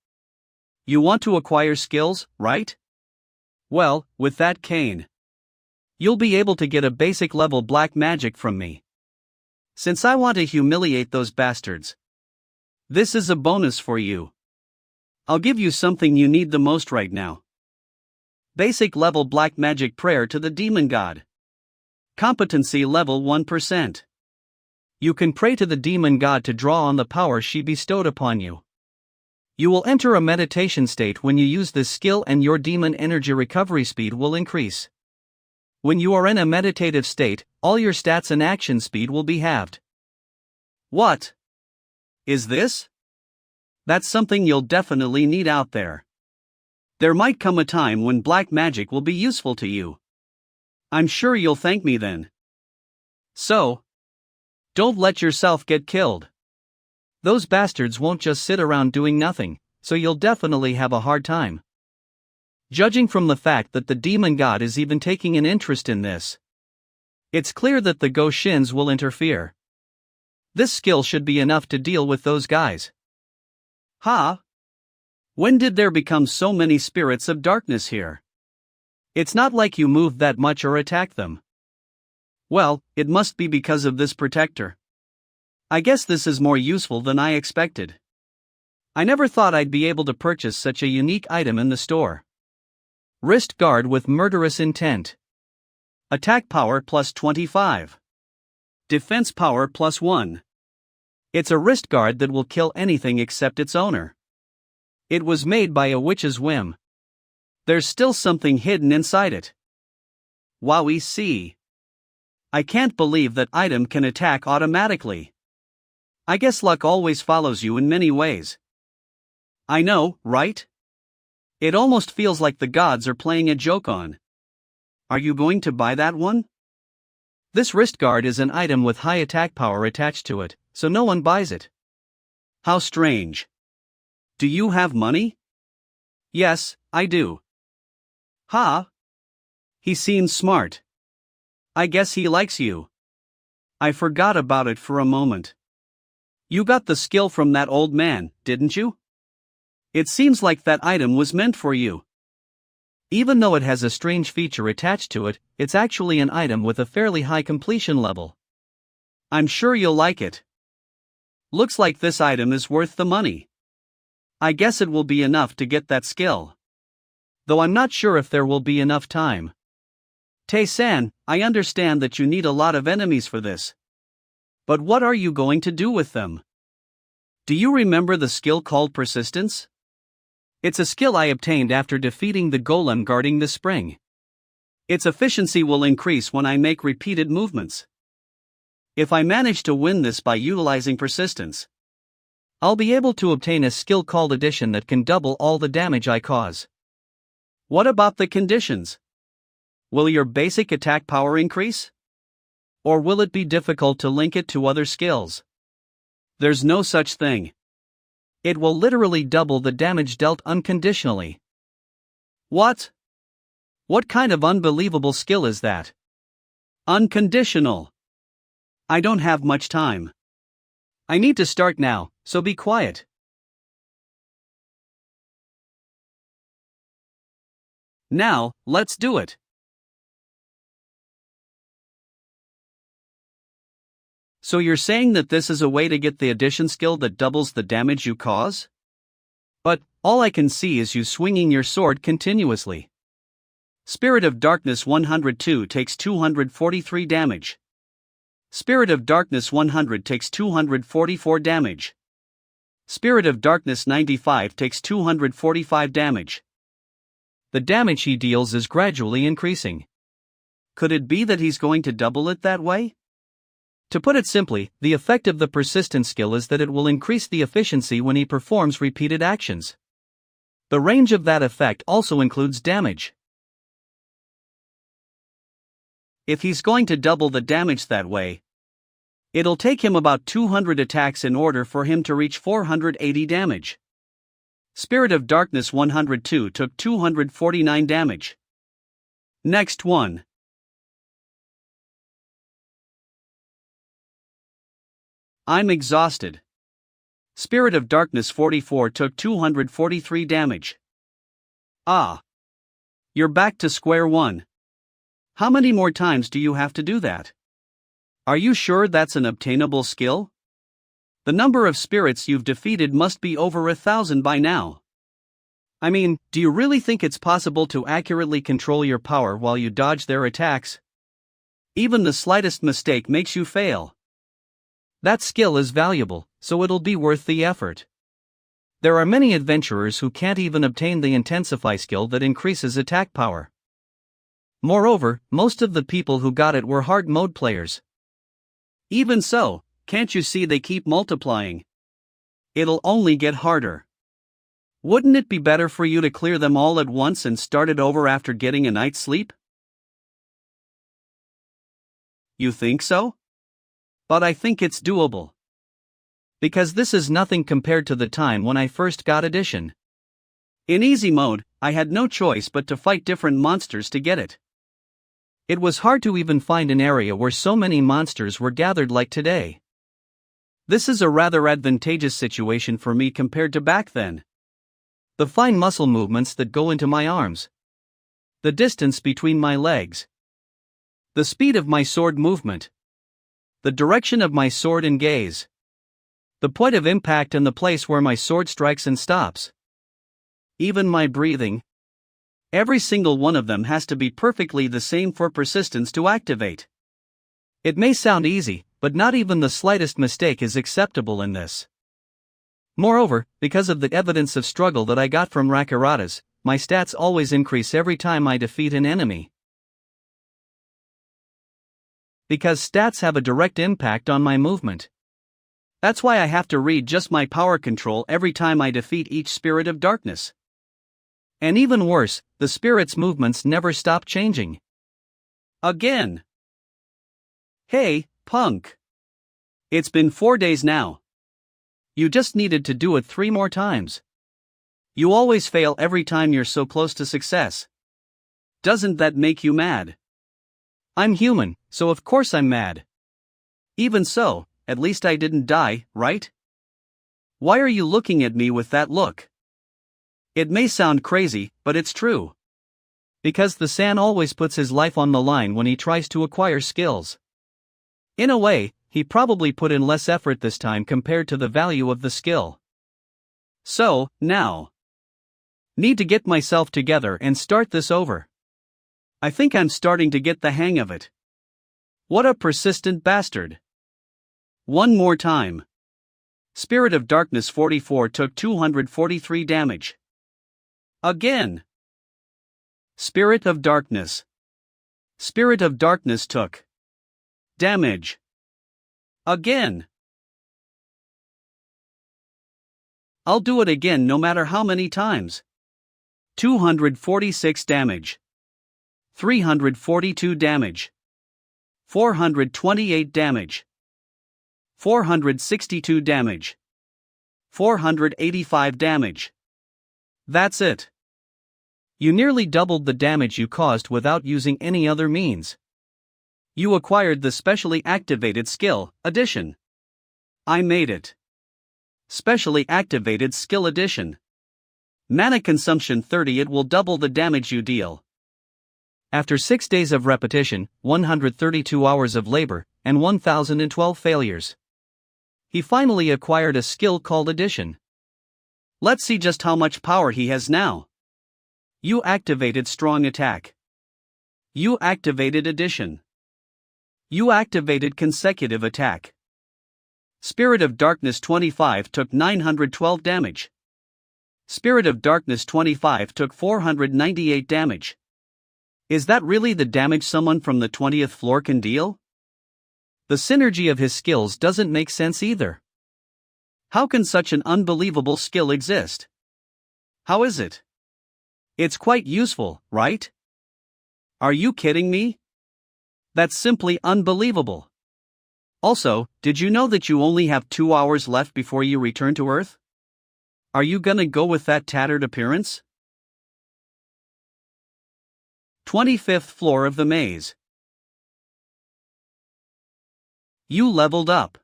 [SPEAKER 1] You want to acquire skills, right? Well, with that cane, you'll be able to get a basic level black magic from me. Since I want to humiliate those bastards, this is a bonus for you. I'll give you something you need the most right now. Basic level black magic prayer to the demon god. Competency level 1%.
[SPEAKER 2] You can pray to the demon god to draw on the power she bestowed upon you. You will enter a meditation state when you use this skill and your demon energy recovery speed will increase. When you are in a meditative state, all your stats and action speed will be halved.
[SPEAKER 1] What is this? That's something you'll definitely need out there. There might come a time when black magic will be useful to you. I'm sure you'll thank me then. So, don't let yourself get killed.
[SPEAKER 2] Those bastards won't just sit around doing nothing, so you'll definitely have a hard time. Judging from the fact that the demon god is even taking an interest in this, it's clear that the Goshins will interfere. This skill should be enough to deal with those guys.
[SPEAKER 1] Huh? When did there become so many spirits of darkness here? It's not like you moved that much or attacked them. Well, it must be because of this protector. I guess this is more useful than I expected. I never thought I'd be able to purchase such a unique item in the store. Wrist guard with murderous intent. Attack power plus 25. Defense power plus 1. It's a wrist guard that will kill anything except its owner. It was made by a witch's whim. There's still something hidden inside it. Wowie see. I can't believe that item can attack automatically. I guess luck always follows you in many ways. I know, right? It almost feels like the gods are playing a joke on. Are you going to buy that one? This wrist guard is an item with high attack power attached to it, so no one buys it. How strange. Do you have money? Yes, I do. Ha! He seems smart. I guess he likes you. I forgot about it for a moment. You got the skill from that old man, didn't you? It seems like that item was meant for you. Even though it has a strange feature attached to it, it's actually an item with a fairly high completion level. I'm sure you'll like it. Looks like this item is worth the money. I guess it will be enough to get that skill. Though I'm not sure if there will be enough time. Tae-san, I understand that you need a lot of enemies for this. But what are you going to do with them? Do you remember the skill called Persistence? It's a skill I obtained after defeating the golem guarding the spring. Its efficiency will increase when I make repeated movements. If I manage to win this by utilizing Persistence, I'll be able to obtain a skill called Addition that can double all the damage I cause. What about the conditions? Will your basic attack power increase? Or will it be difficult to link it to other skills? There's no such thing. It will literally double the damage dealt unconditionally. What? What kind of unbelievable skill is that? Unconditional. I don't have much time. I need to start now, so be quiet. Now, let's do it. So you're saying that this is a way to get the addition skill that doubles the damage you cause? But, all I can see is you swinging your sword continuously. Spirit of Darkness 102 takes 243 damage. Spirit of Darkness 100 takes 244 damage. Spirit of Darkness 95 takes 245 damage. The damage he deals is gradually increasing. Could it be that he's going to double it that way? To put it simply, the effect of the persistent skill is that it will increase the efficiency when he performs repeated actions. The range of that effect also includes damage. If he's going to double the damage that way, it'll take him about 200 attacks in order for him to reach 480 damage. Spirit of Darkness 102 took 249 damage. Next one. I'm exhausted. Spirit of Darkness 44 took 243 damage. Ah. You're back to square one. How many more times do you have to do that? Are you sure that's an obtainable skill? The number of spirits you've defeated must be over 1,000 by now. I mean, do you really think it's possible to accurately control your power while you dodge their attacks? Even the slightest mistake makes you fail. That skill is valuable, so it'll be worth the effort. There are many adventurers who can't even obtain the Intensify skill that increases attack power. Moreover, most of the people who got it were hard mode players. Even so, can't you see they keep multiplying? It'll only get harder. Wouldn't it be better for you to clear them all at once and start it over after getting a night's sleep? You think so? But I think it's doable. Because this is nothing compared to the time when I first got Addition. In easy mode, I had no choice but to fight different monsters to get it. It was hard to even find an area where so many monsters were gathered like today. This is a rather advantageous situation for me compared to back then. The fine muscle movements that go into my arms. The distance between my legs.
[SPEAKER 2] The speed of my sword movement. The direction of my sword and gaze. The point of impact and the place where my sword strikes and stops. Even my breathing. Every single one of them has to be perfectly the same for persistence to activate. It may sound easy, but not even the slightest mistake is acceptable in this. Moreover, because of the evidence of struggle that I got from Rakuratas, my stats always increase every time I defeat an enemy. Because stats have a direct impact on my movement. That's why I have to read just my power control every time I defeat each spirit of darkness. And even worse, the spirit's movements never stop changing. Again. Hey, punk. It's been 4 days now. You just needed to do it 3 more times. You always fail every time you're so close to success. Doesn't that make you mad? I'm human, so of course I'm mad. Even so, at least I didn't die, right? Why are you looking at me with that look? It may sound crazy, but it's true. Because the San always puts his life on the line when he tries to acquire skills. In a way, he probably put in less effort this time compared to the value of the skill. So, now. Need to get myself together and start this over. I think I'm starting to get the hang of it. What a persistent bastard. One more time. Spirit of Darkness 44 took 243 damage. Again. Spirit of Darkness. Spirit of Darkness took damage. Again. I'll do it again no matter how many times. 246 damage. 342 damage. 428 damage. 462 damage. 485 damage. That's it. You nearly doubled the damage you caused without using any other means. You acquired the specially activated skill addition. I made it. Specially activated skill addition. Mana consumption 30. It will double the damage you deal. After 6 days of repetition, 132 hours of labor, and 1012 failures, he finally acquired a skill called Addition. Let's see just how much power he has now. You activated Strong Attack. You activated Addition. You activated Consecutive Attack. Spirit of Darkness 25 took 912 damage. Spirit of Darkness 25 took 498 damage. Is that really the damage someone from the 20th floor can deal? The synergy of his skills doesn't make sense either. How can such an unbelievable skill exist? How is it? It's quite useful, right? Are you kidding me? That's simply unbelievable. Also, did you know that you only have 2 hours left before you return to Earth? Are you gonna go with that tattered appearance? 25th floor of the maze. You leveled up.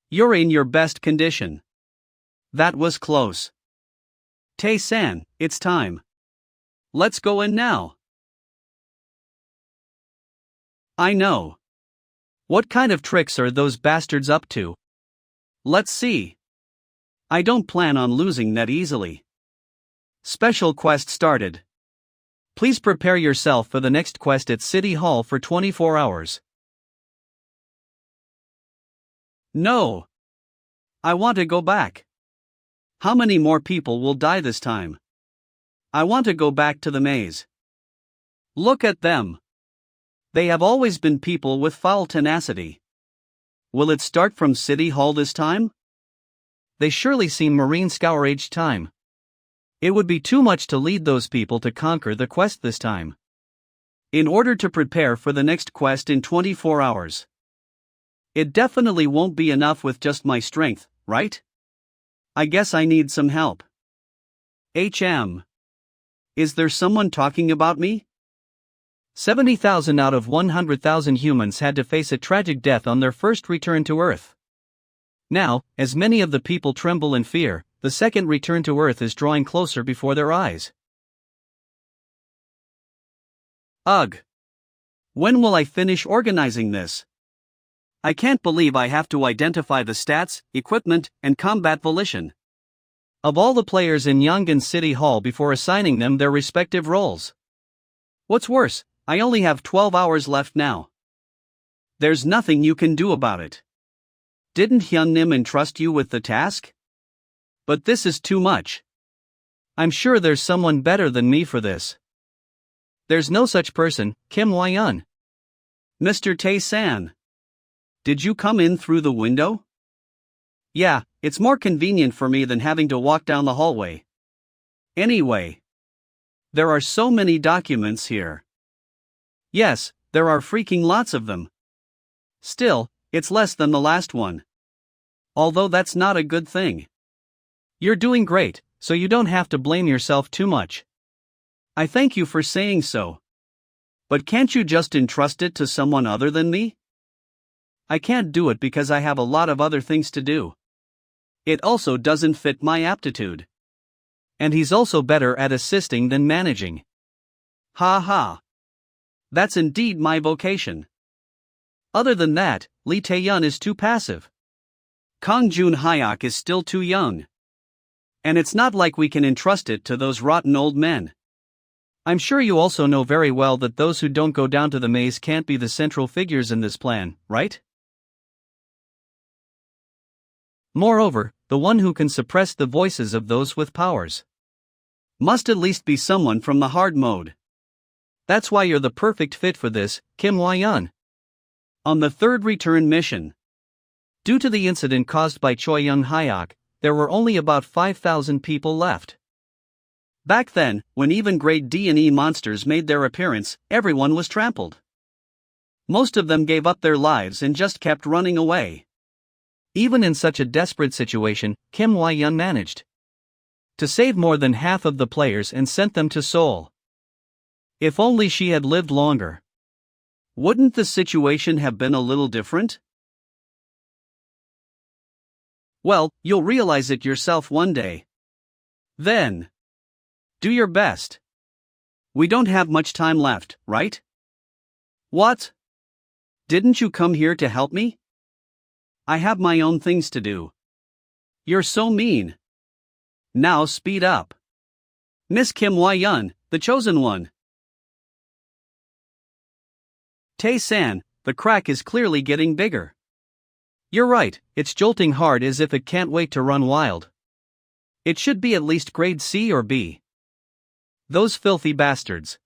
[SPEAKER 2] You're in your best condition. That was close. Tae-san, it's time. Let's go in now. I know. What kind of tricks are those bastards up to? Let's see. I don't plan on losing that easily. Special quest started. Please prepare yourself for the next quest at City Hall for 24 hours. No. I want to go back. How many more people will die this time? I want to go back to the maze. Look at them. They have always been people with foul tenacity. Will it start from City Hall this time? They surely seem Marine Scour age time. It would be too much to lead those people to conquer the quest this time. In order to prepare for the next quest in 24 hours. It definitely won't be enough with just my strength, right? I guess I need some help. HM. Is there someone talking about me? 70,000 out of 100,000 humans had to face a tragic death on their first return to Earth. Now, as many of the people tremble in fear, the second return to Earth is drawing closer before their eyes. Ugh.
[SPEAKER 1] When will I finish organizing this? I can't believe I have to identify the stats, equipment, and combat volition
[SPEAKER 2] of all the players in Yangin City Hall before assigning them their respective roles.
[SPEAKER 1] What's worse, I only have 12 hours left now. There's nothing you can do about it. Didn't Hyunnim entrust you with the task? But this is too much.
[SPEAKER 2] I'm sure there's someone better than me for this. There's no such person, Kim Hwa-yeon.
[SPEAKER 1] Mr. Tae-san. Did you come in through the window? Yeah, it's more convenient for me than having to walk down the hallway. Anyway, there are so many documents here. Yes, there are freaking lots of them. Still, it's less than the last one. Although that's not a good thing.
[SPEAKER 2] You're doing great, so you don't have to blame yourself too much.
[SPEAKER 1] I thank you for saying so. But can't you just entrust it to someone other than me? I can't do it because I have a lot of other things to do. It also doesn't fit my aptitude.
[SPEAKER 2] And he's also better at assisting than managing.
[SPEAKER 1] Ha ha. That's indeed my vocation.
[SPEAKER 2] Other than that, Lee Tae-yeon is too passive.
[SPEAKER 1] Kang Jun-hyuk is still too young. And it's not like we can entrust it to those rotten old men.
[SPEAKER 2] I'm sure you also know very well that those who don't go down to the maze can't be the central figures in this plan, right? Moreover, the one who can suppress the voices of those with powers
[SPEAKER 1] must at least be someone from the hard mode.
[SPEAKER 2] That's why you're the perfect fit for this, Kim Hwa-yeon.
[SPEAKER 1] On the third return mission,
[SPEAKER 2] due to the incident caused by Choi Young-hyuk, there were only about 5,000 people left.
[SPEAKER 1] Back then, when even grade D and E monsters made their appearance, everyone was trampled. Most of them gave up their lives and just kept running away.
[SPEAKER 2] Even in such a desperate situation, Kim Hwa-yeon managed to save more than half of the players and sent them to Seoul. If only she had lived longer.
[SPEAKER 1] Wouldn't the situation have been a little different? Well, you'll realize it yourself one day. Then, do your best. We don't have much time left, right? What? Didn't you come here to help me? I have my own things to do. You're so mean. Now speed up. Miss Kim Hwa-yeon, the chosen one. Tae-san, the crack is clearly getting bigger.
[SPEAKER 2] You're right, it's jolting hard as if it can't wait to run wild.
[SPEAKER 1] It should be at least grade C or B. Those filthy bastards.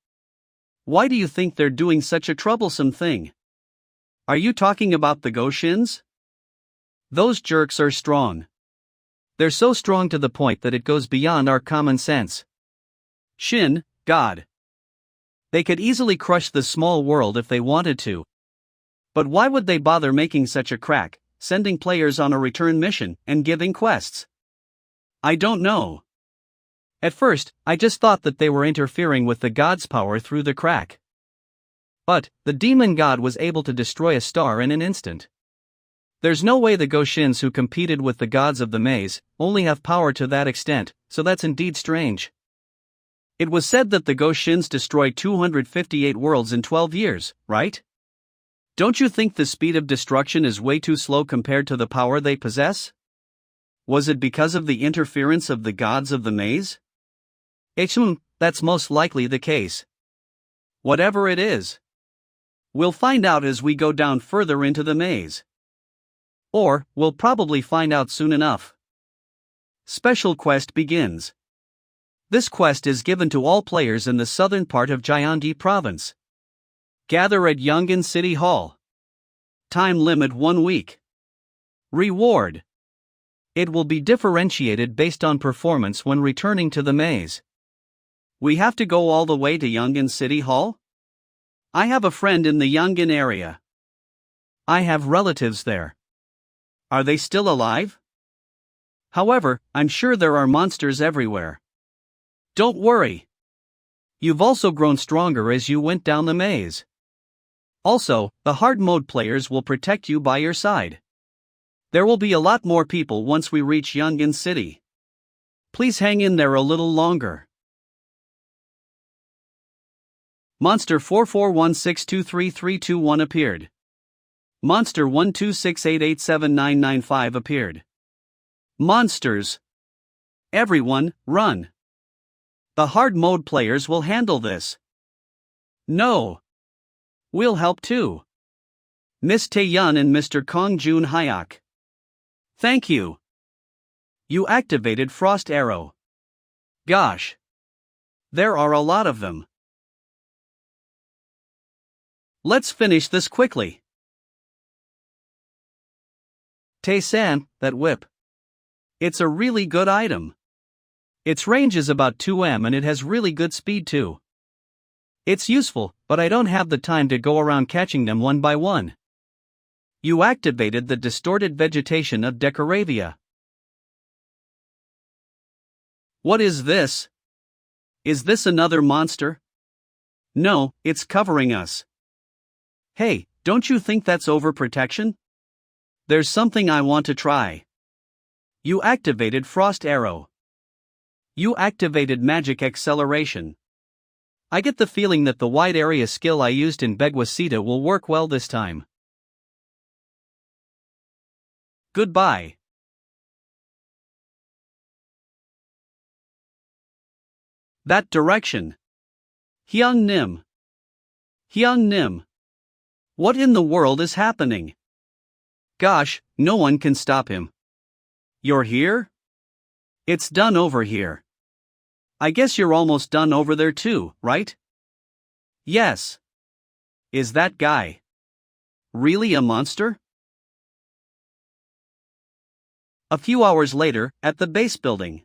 [SPEAKER 1] Why do you think they're doing such a troublesome thing? Are you talking about the Goshins? Those jerks are strong.
[SPEAKER 2] They're so strong to the point that it goes beyond our common sense.
[SPEAKER 1] Shin, God. They could easily crush the small world if they wanted to. But why would they bother making such a crack, sending players on a return mission, and giving quests? I don't know.
[SPEAKER 2] At first, I just thought that they were interfering with the god's power through the crack. But, the demon god was able to destroy a star in an instant. There's no way the Goshins who competed with the gods of the maze only have power to that extent, so that's indeed strange.
[SPEAKER 1] It was said that the Goshins destroyed 258 worlds in 12 years, right? Don't you think the speed of destruction is way too slow compared to the power they possess? Was it because of the interference of the gods of the maze?
[SPEAKER 2] That's most likely the case.
[SPEAKER 1] Whatever it is, we'll find out as we go down further into the maze. Or, we'll probably find out soon enough. Special quest begins. This quest is given to all players in the southern part of Gyeonggi Province. Gather at Yangin City Hall. Time limit 1 week. Reward. It will be differentiated based on performance when returning to the maze. We have to go all the way to Yangin City Hall? I have a friend in the Yangin area. I have relatives there. Are they still alive? However, I'm sure there are monsters everywhere. Don't worry. You've also grown stronger as you went down the maze. Also, the hard mode players will protect you by your side. There will be a lot more people once we reach Yangin City. Please hang in there a little longer. Monster 4416233321 appeared. Monster 126887995 appeared. Monsters! Everyone, run! The hard mode players will handle this. No! We'll help too. Miss Taeyun and Mr. Kong Jun Hyuk. Thank you. You activated Frost Arrow. Gosh. There are a lot of them. Let's finish this quickly.
[SPEAKER 2] Tae-san, that whip.
[SPEAKER 1] It's a really good item.
[SPEAKER 2] Its range is about 2 m and it has really good speed too. It's useful, but I don't have the time to go around catching them one by one.
[SPEAKER 1] You activated the distorted vegetation of Decoravia. What is this? Is this another monster? No, it's covering us. Hey, don't you think that's overprotection? There's something I want to try. You activated Frost Arrow. You activated Magic Acceleration. I get the feeling that the wide area skill I used in Begwasita will work well this time. Goodbye. That direction. Hyung Nim. Hyung Nim. What in the world is happening? Gosh, no one can stop him. You're here? It's done over here. I guess you're almost done over there too, right? Yes. Is that guy really a monster? A few hours later, at the base building.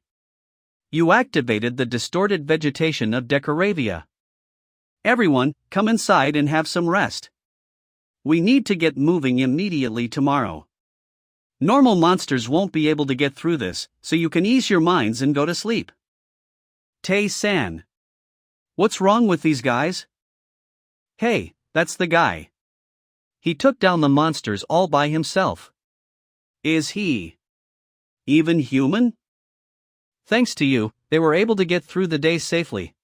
[SPEAKER 1] You activated the distorted vegetation of Decoravia. Everyone, come inside and have some rest. We need to get moving immediately tomorrow. Normal monsters won't be able to get through this, so you can ease your minds and go to sleep. Tae-san. What's wrong with these guys? Hey, that's the guy. He took down the monsters all by himself. Is he even human? Thanks to you, they were able to get through the day safely.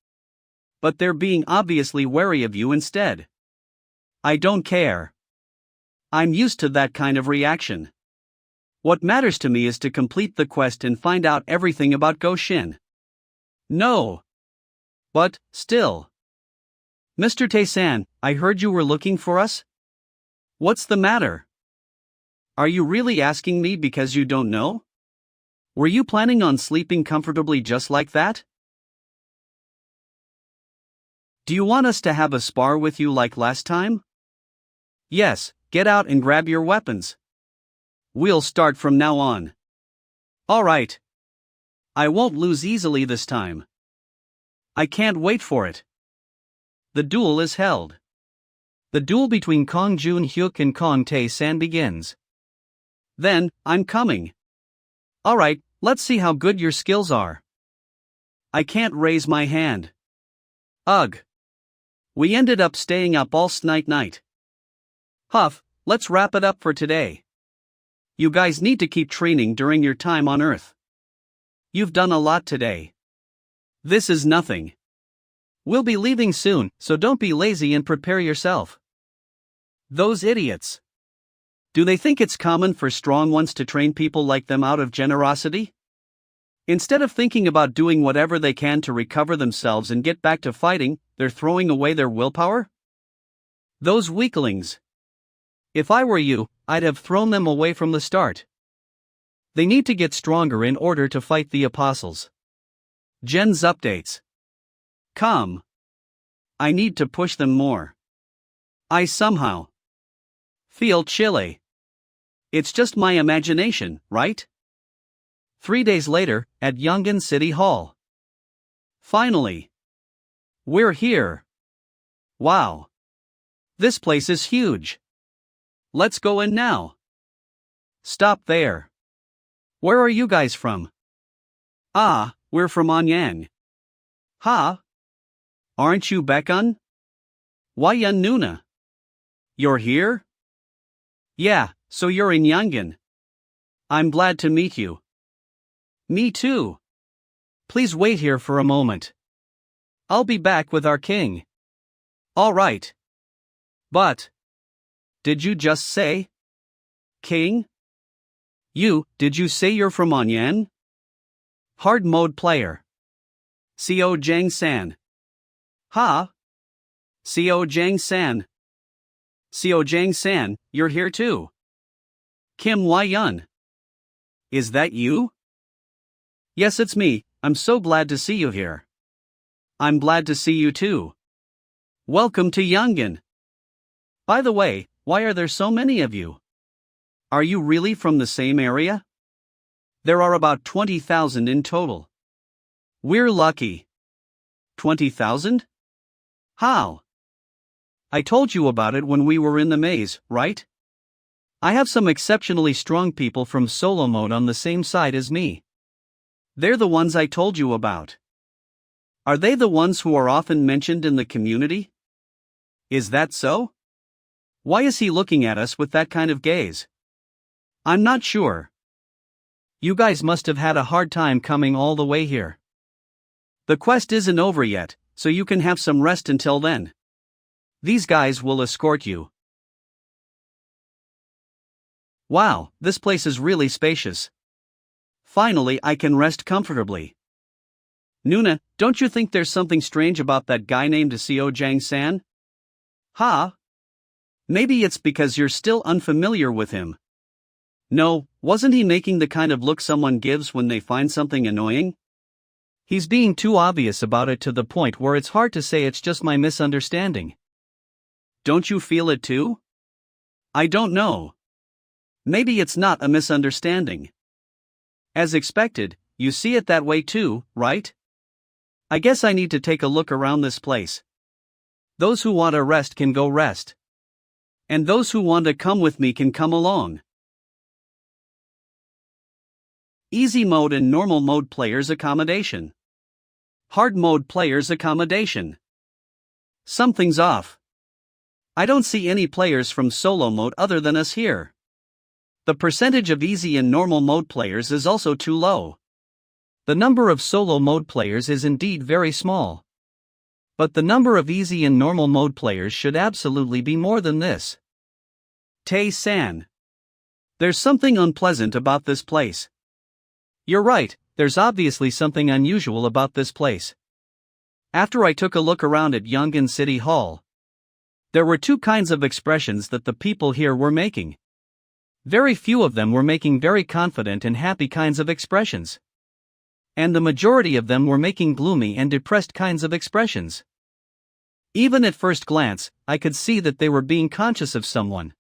[SPEAKER 1] But they're being obviously wary of you instead. I don't care. I'm used to that kind of reaction. What matters to me is to complete the quest and find out everything about Goshin. No. But, still. Mr. Tae-san, I heard you were looking for us? What's the matter? Are you really asking me because you don't know? Were you planning on sleeping comfortably just like that? Do you want us to have a spar with you like last time? Yes, get out and grab your weapons. We'll start from now on. Alright. I won't lose easily this time. I can't wait for it. The duel is held. The duel between Kong Jun Hyuk and Kong Tae-san begins. Then, I'm coming. Alright, let's see how good your skills are. I can't raise my hand. Ugh. We ended up staying up all night. Huff, let's wrap it up for today. You guys need to keep training during your time on Earth. You've done a lot today. This is nothing. We'll be leaving soon, so don't be lazy and prepare yourself. Those idiots. Do they think it's common for strong ones to train people like them out of generosity? Instead of thinking about doing whatever they can to recover themselves and get back to fighting, they're throwing away their willpower? Those weaklings. If I were you, I'd have thrown them away from the start. They need to get stronger in order to fight the apostles. Jen's updates. Come. I need to push them more. I somehow feel chilly. It's just my imagination, right? 3 days later, at Yongin City Hall. Finally. We're here. Wow. This place is huge. Let's go in now. Stop there. Where are you guys from? Ah, we're from Anyang. Ha? Aren't you Bekun? Wayan Nuna. You're here? Yeah, so you're in Yongin. I'm glad to meet you. Me too. Please wait here for a moment. I'll be back with our king. Alright. But. Did you just say? King? Did you say you're from Onyan? Hard mode player. Co Jang San. Ha? Co Jang San. Co Jang San, you're here too. Kim Wai Yun. Is that you? Yes, it's me. I'm so glad to see you here. I'm glad to see you too. Welcome to Yangon. By the way, why are there so many of you? Are you really from the same area? There are about 20,000 in total. We're lucky. 20,000? How? I told you about it when we were in the maze, right? I have some exceptionally strong people from solo mode on the same side as me. They're the ones I told you about. Are they the ones who are often mentioned in the community? Is that so? Why is he looking at us with that kind of gaze? I'm not sure. You guys must have had a hard time coming all the way here. The quest isn't over yet, so you can have some rest until then. These guys will escort you. Wow, this place is really spacious. Finally, I can rest comfortably. Nuna, don't you think there's something strange about that guy named Co Jang San? Ha? Maybe it's because you're still unfamiliar with him. No, wasn't he making the kind of look someone gives when they find something annoying? He's being too obvious about it to the point where it's hard to say it's just my misunderstanding. Don't you feel it too? I don't know. Maybe it's not a misunderstanding. As expected, you see it that way too, right? I guess I need to take a look around this place. Those who want to rest can go rest. And those who want to come with me can come along. Easy mode and normal mode players accommodation. Hard mode players accommodation. Something's off. I don't see any players from solo mode other than us here. The percentage of easy and normal mode players is also too low. The number of solo mode players is indeed very small. But the number of easy and normal mode players should absolutely be more than this. Tae-san. There's something unpleasant about this place. You're right, there's obviously something unusual about this place. After I took a look around at Yangon City Hall, there were two kinds of expressions that the people here were making. Very few of them were making very confident and happy kinds of expressions. And the majority of them were making gloomy and depressed kinds of expressions. Even at first glance, I could see that they were being conscious of someone.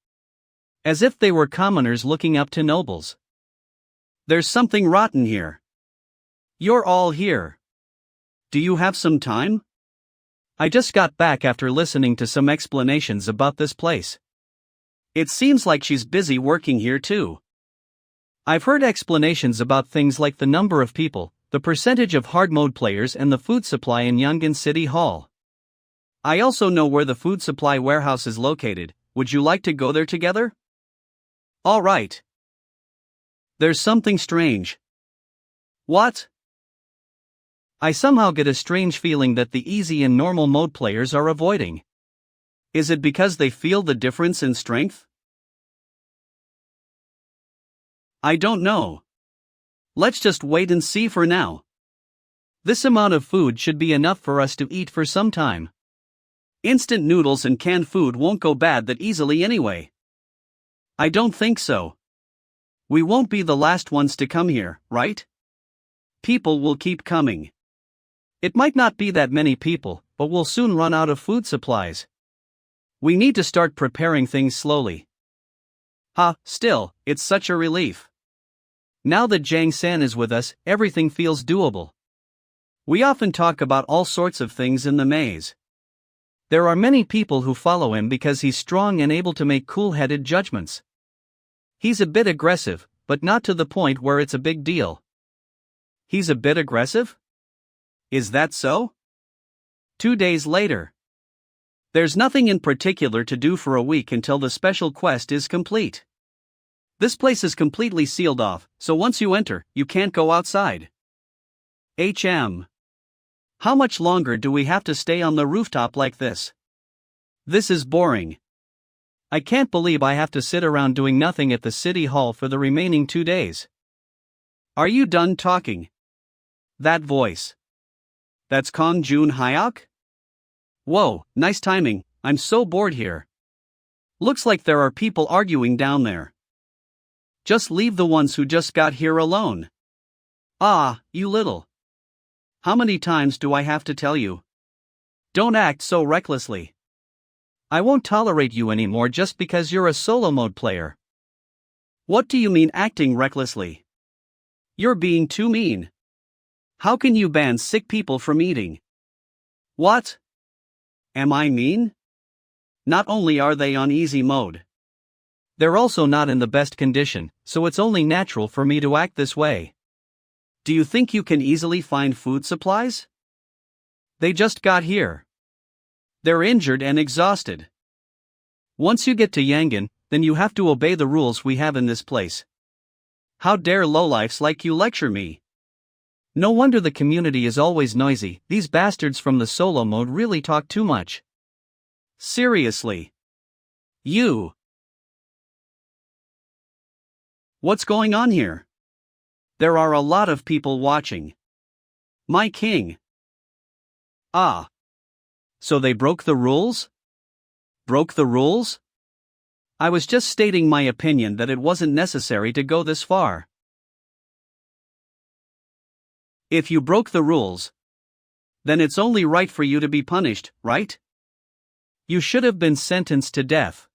[SPEAKER 1] As if they were commoners looking up to nobles. There's something rotten here. You're all here. Do you have some time? I just got back after listening to some explanations about this place. It seems like she's busy working here too. I've heard explanations about things like the number of people, the percentage of hard mode players and the food supply in Yangon City Hall. I also know where the food supply warehouse is located. Would you like to go there together? All right. There's something strange. What? I somehow get a strange feeling that the easy and normal mode players are avoiding. Is it because they feel the difference in strength? I don't know. Let's just wait and see for now. This amount of food should be enough for us to eat for some time. Instant noodles and canned food won't go bad that easily anyway. I don't think so. We won't be the last ones to come here, right? People will keep coming. It might not be that many people, but we'll soon run out of food supplies. We need to start preparing things slowly. Still, it's such a relief. Now that Jang San is with us, everything feels doable. We often talk about all sorts of things in the maze. There are many people who follow him because he's strong and able to make cool-headed judgments. He's a bit aggressive, but not to the point where it's a big deal. He's a bit aggressive? Is that so? 2 days later. There's nothing in particular to do for a week until the special quest is complete. This place is completely sealed off, so once you enter, you can't go outside. How much longer do we have to stay on the rooftop like this?
[SPEAKER 2] This is boring. I can't believe I have to sit around doing nothing at the city hall for the remaining 2 days.
[SPEAKER 1] Are you done talking? That voice. That's Kong Joon Hyuk? Whoa, nice timing, I'm so bored here. Looks like there are people arguing down there. Just leave the ones who just got here alone. Ah, you little. How many times do I have to tell you? Don't act so recklessly.
[SPEAKER 2] I won't tolerate you anymore just because you're a solo mode player.
[SPEAKER 1] What do you mean acting recklessly? You're being too mean. How can you ban sick people from eating? What? Am I mean? Not only are they on easy mode,
[SPEAKER 2] they're also not in the best condition, so it's only natural for me to act this way.
[SPEAKER 1] Do you think you can easily find food supplies? They just got here. They're injured and exhausted.
[SPEAKER 2] Once you get to Yangon, then you have to obey the rules we have in this place.
[SPEAKER 1] How dare lowlifes like you lecture me?
[SPEAKER 2] No wonder the community is always noisy, these bastards from the solo mode really talk too much.
[SPEAKER 1] Seriously. You. What's going on here? There are a lot of people watching. My king. Ah.
[SPEAKER 2] So they broke the rules?
[SPEAKER 1] Broke the rules? I was just stating my opinion that it wasn't necessary to go this far. If you broke the rules, then it's only right for you to be punished, right?
[SPEAKER 2] You should have been sentenced to death.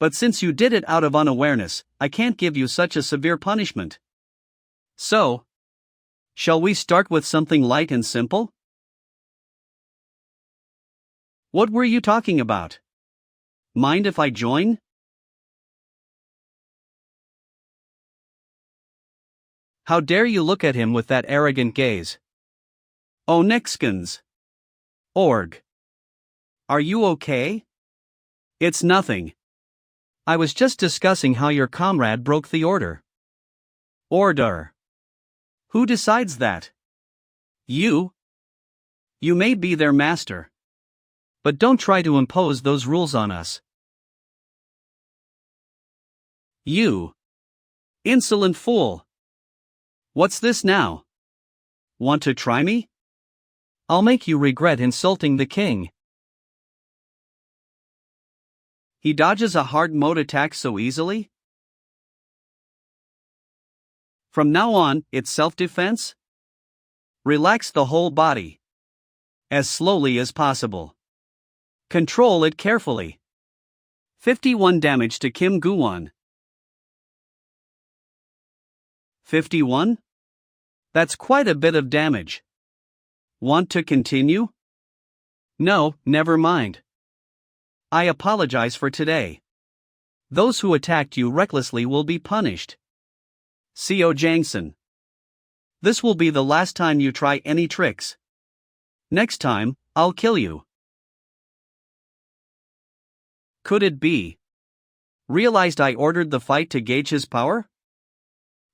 [SPEAKER 1] But since you did it out of unawareness, I can't give you such a severe punishment. So, shall we start with something light and simple? What were you talking about? Mind if I join?
[SPEAKER 2] How dare you look at him with that arrogant gaze?
[SPEAKER 1] Oh, Nixkins.
[SPEAKER 2] Org.
[SPEAKER 1] Are you okay? It's nothing.
[SPEAKER 2] I was just discussing how your comrade broke the order.
[SPEAKER 1] Order. Who decides that? You? You may be their master.
[SPEAKER 2] But don't try to impose those rules on us.
[SPEAKER 1] You. Insolent fool. What's this now? Want to try me?
[SPEAKER 2] I'll make you regret insulting the king.
[SPEAKER 1] He dodges a hard mode attack so easily? From now on, it's self-defense? Relax the whole body. As slowly as possible. Control it carefully. 51 damage to Kim Guwon. 51? That's quite a bit of damage. Want to continue?
[SPEAKER 2] No, never mind.
[SPEAKER 1] I apologize for today. Those who attacked you recklessly will be punished. Seo Jangson. This will be the last time you try any tricks. Next time, I'll kill you. Could it be? Realized I ordered the fight to gauge his power?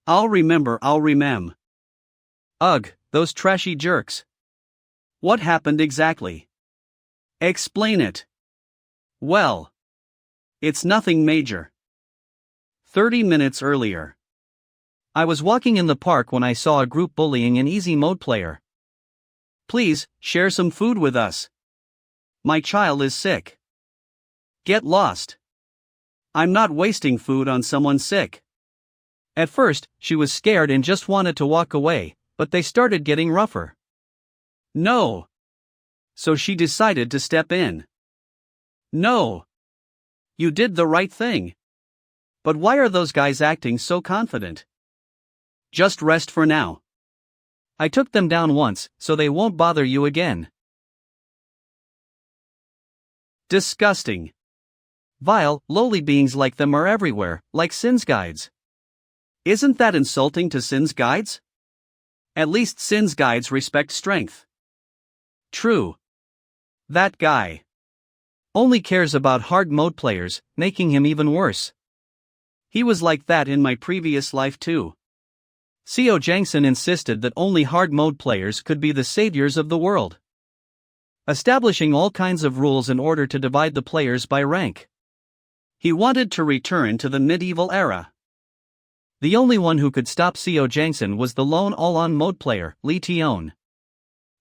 [SPEAKER 1] I'll remember.
[SPEAKER 2] Ugh, those trashy jerks.
[SPEAKER 1] What happened exactly? Explain it. Well, it's nothing major. 30 minutes earlier,
[SPEAKER 2] I was walking in the park when I saw a group bullying an easy mode player.
[SPEAKER 1] Please, share some food with us. My child is sick. Get lost. I'm not wasting food on someone sick.
[SPEAKER 2] At first, she was scared and just wanted to walk away, but they started getting rougher.
[SPEAKER 1] No. So she decided to step in. No. You did the right thing. But why are those guys acting so confident? Just rest for now.
[SPEAKER 2] I took them down once, so they won't bother you again.
[SPEAKER 1] Disgusting.
[SPEAKER 2] Vile, lowly beings like them are everywhere, like Sin's guides.
[SPEAKER 1] Isn't that insulting to Sin's guides? At least Sin's guides respect strength. True. That guy
[SPEAKER 2] only cares about hard mode players, making him even worse.
[SPEAKER 1] He was like that in my previous life too.
[SPEAKER 2] Seo Jangson insisted that only hard mode players could be the saviors of the world. establishing all kinds of rules in order to divide the players by rank.
[SPEAKER 1] He wanted to return to the medieval era.
[SPEAKER 2] The only one who could stop Seo Jangsun was the lone all-on mode player, Lee Tion.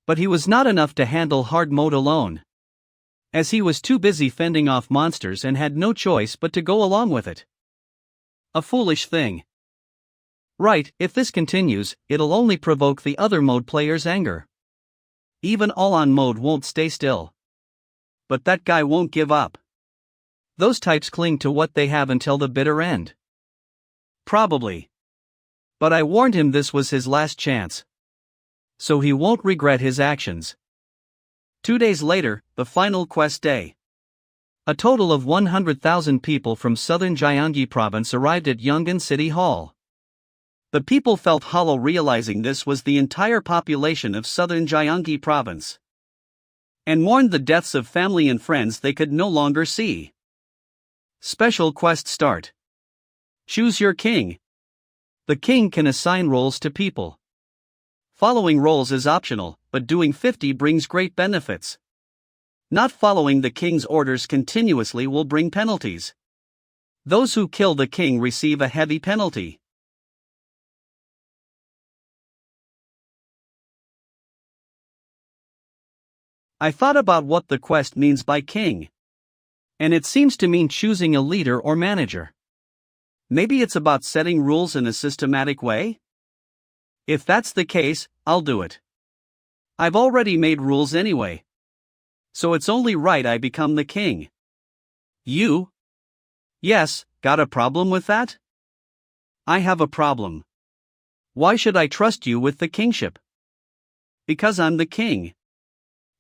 [SPEAKER 2] But he was not enough to handle hard mode alone, as he was too busy fending off monsters and had no choice but to go along with it.
[SPEAKER 1] A foolish thing.
[SPEAKER 2] Right, if this continues, it'll only provoke the other mode players' anger.
[SPEAKER 1] Even all-on mode won't stay still. But that guy won't give up.
[SPEAKER 2] Those types cling to what they have until the bitter end.
[SPEAKER 1] Probably.
[SPEAKER 2] But I warned him this was his last chance, so he won't regret his actions.
[SPEAKER 1] 2 days later, the final quest day.
[SPEAKER 2] A total of 100,000 people from southern Gyeonggi province arrived at Yongin City Hall.
[SPEAKER 1] The people felt hollow realizing this was the entire population of southern Gyeonggi province, and mourned the deaths of family and friends they could no longer see. Special quest start. Choose your king.
[SPEAKER 2] The king can assign roles to people.
[SPEAKER 1] Following roles is optional, but doing 50 brings great benefits. Not following the king's orders continuously will bring penalties. Those who kill the king receive a heavy penalty. I thought about what the quest means by king,
[SPEAKER 2] and it seems to mean choosing a leader or manager.
[SPEAKER 1] Maybe it's about setting rules in a systematic way? If that's the case, I'll do it. I've already made rules anyway, so it's only right I become the king.
[SPEAKER 2] You?
[SPEAKER 1] Yes, got a problem with that? I have a problem.
[SPEAKER 2] Why should I trust you with the kingship?
[SPEAKER 1] Because I'm the king.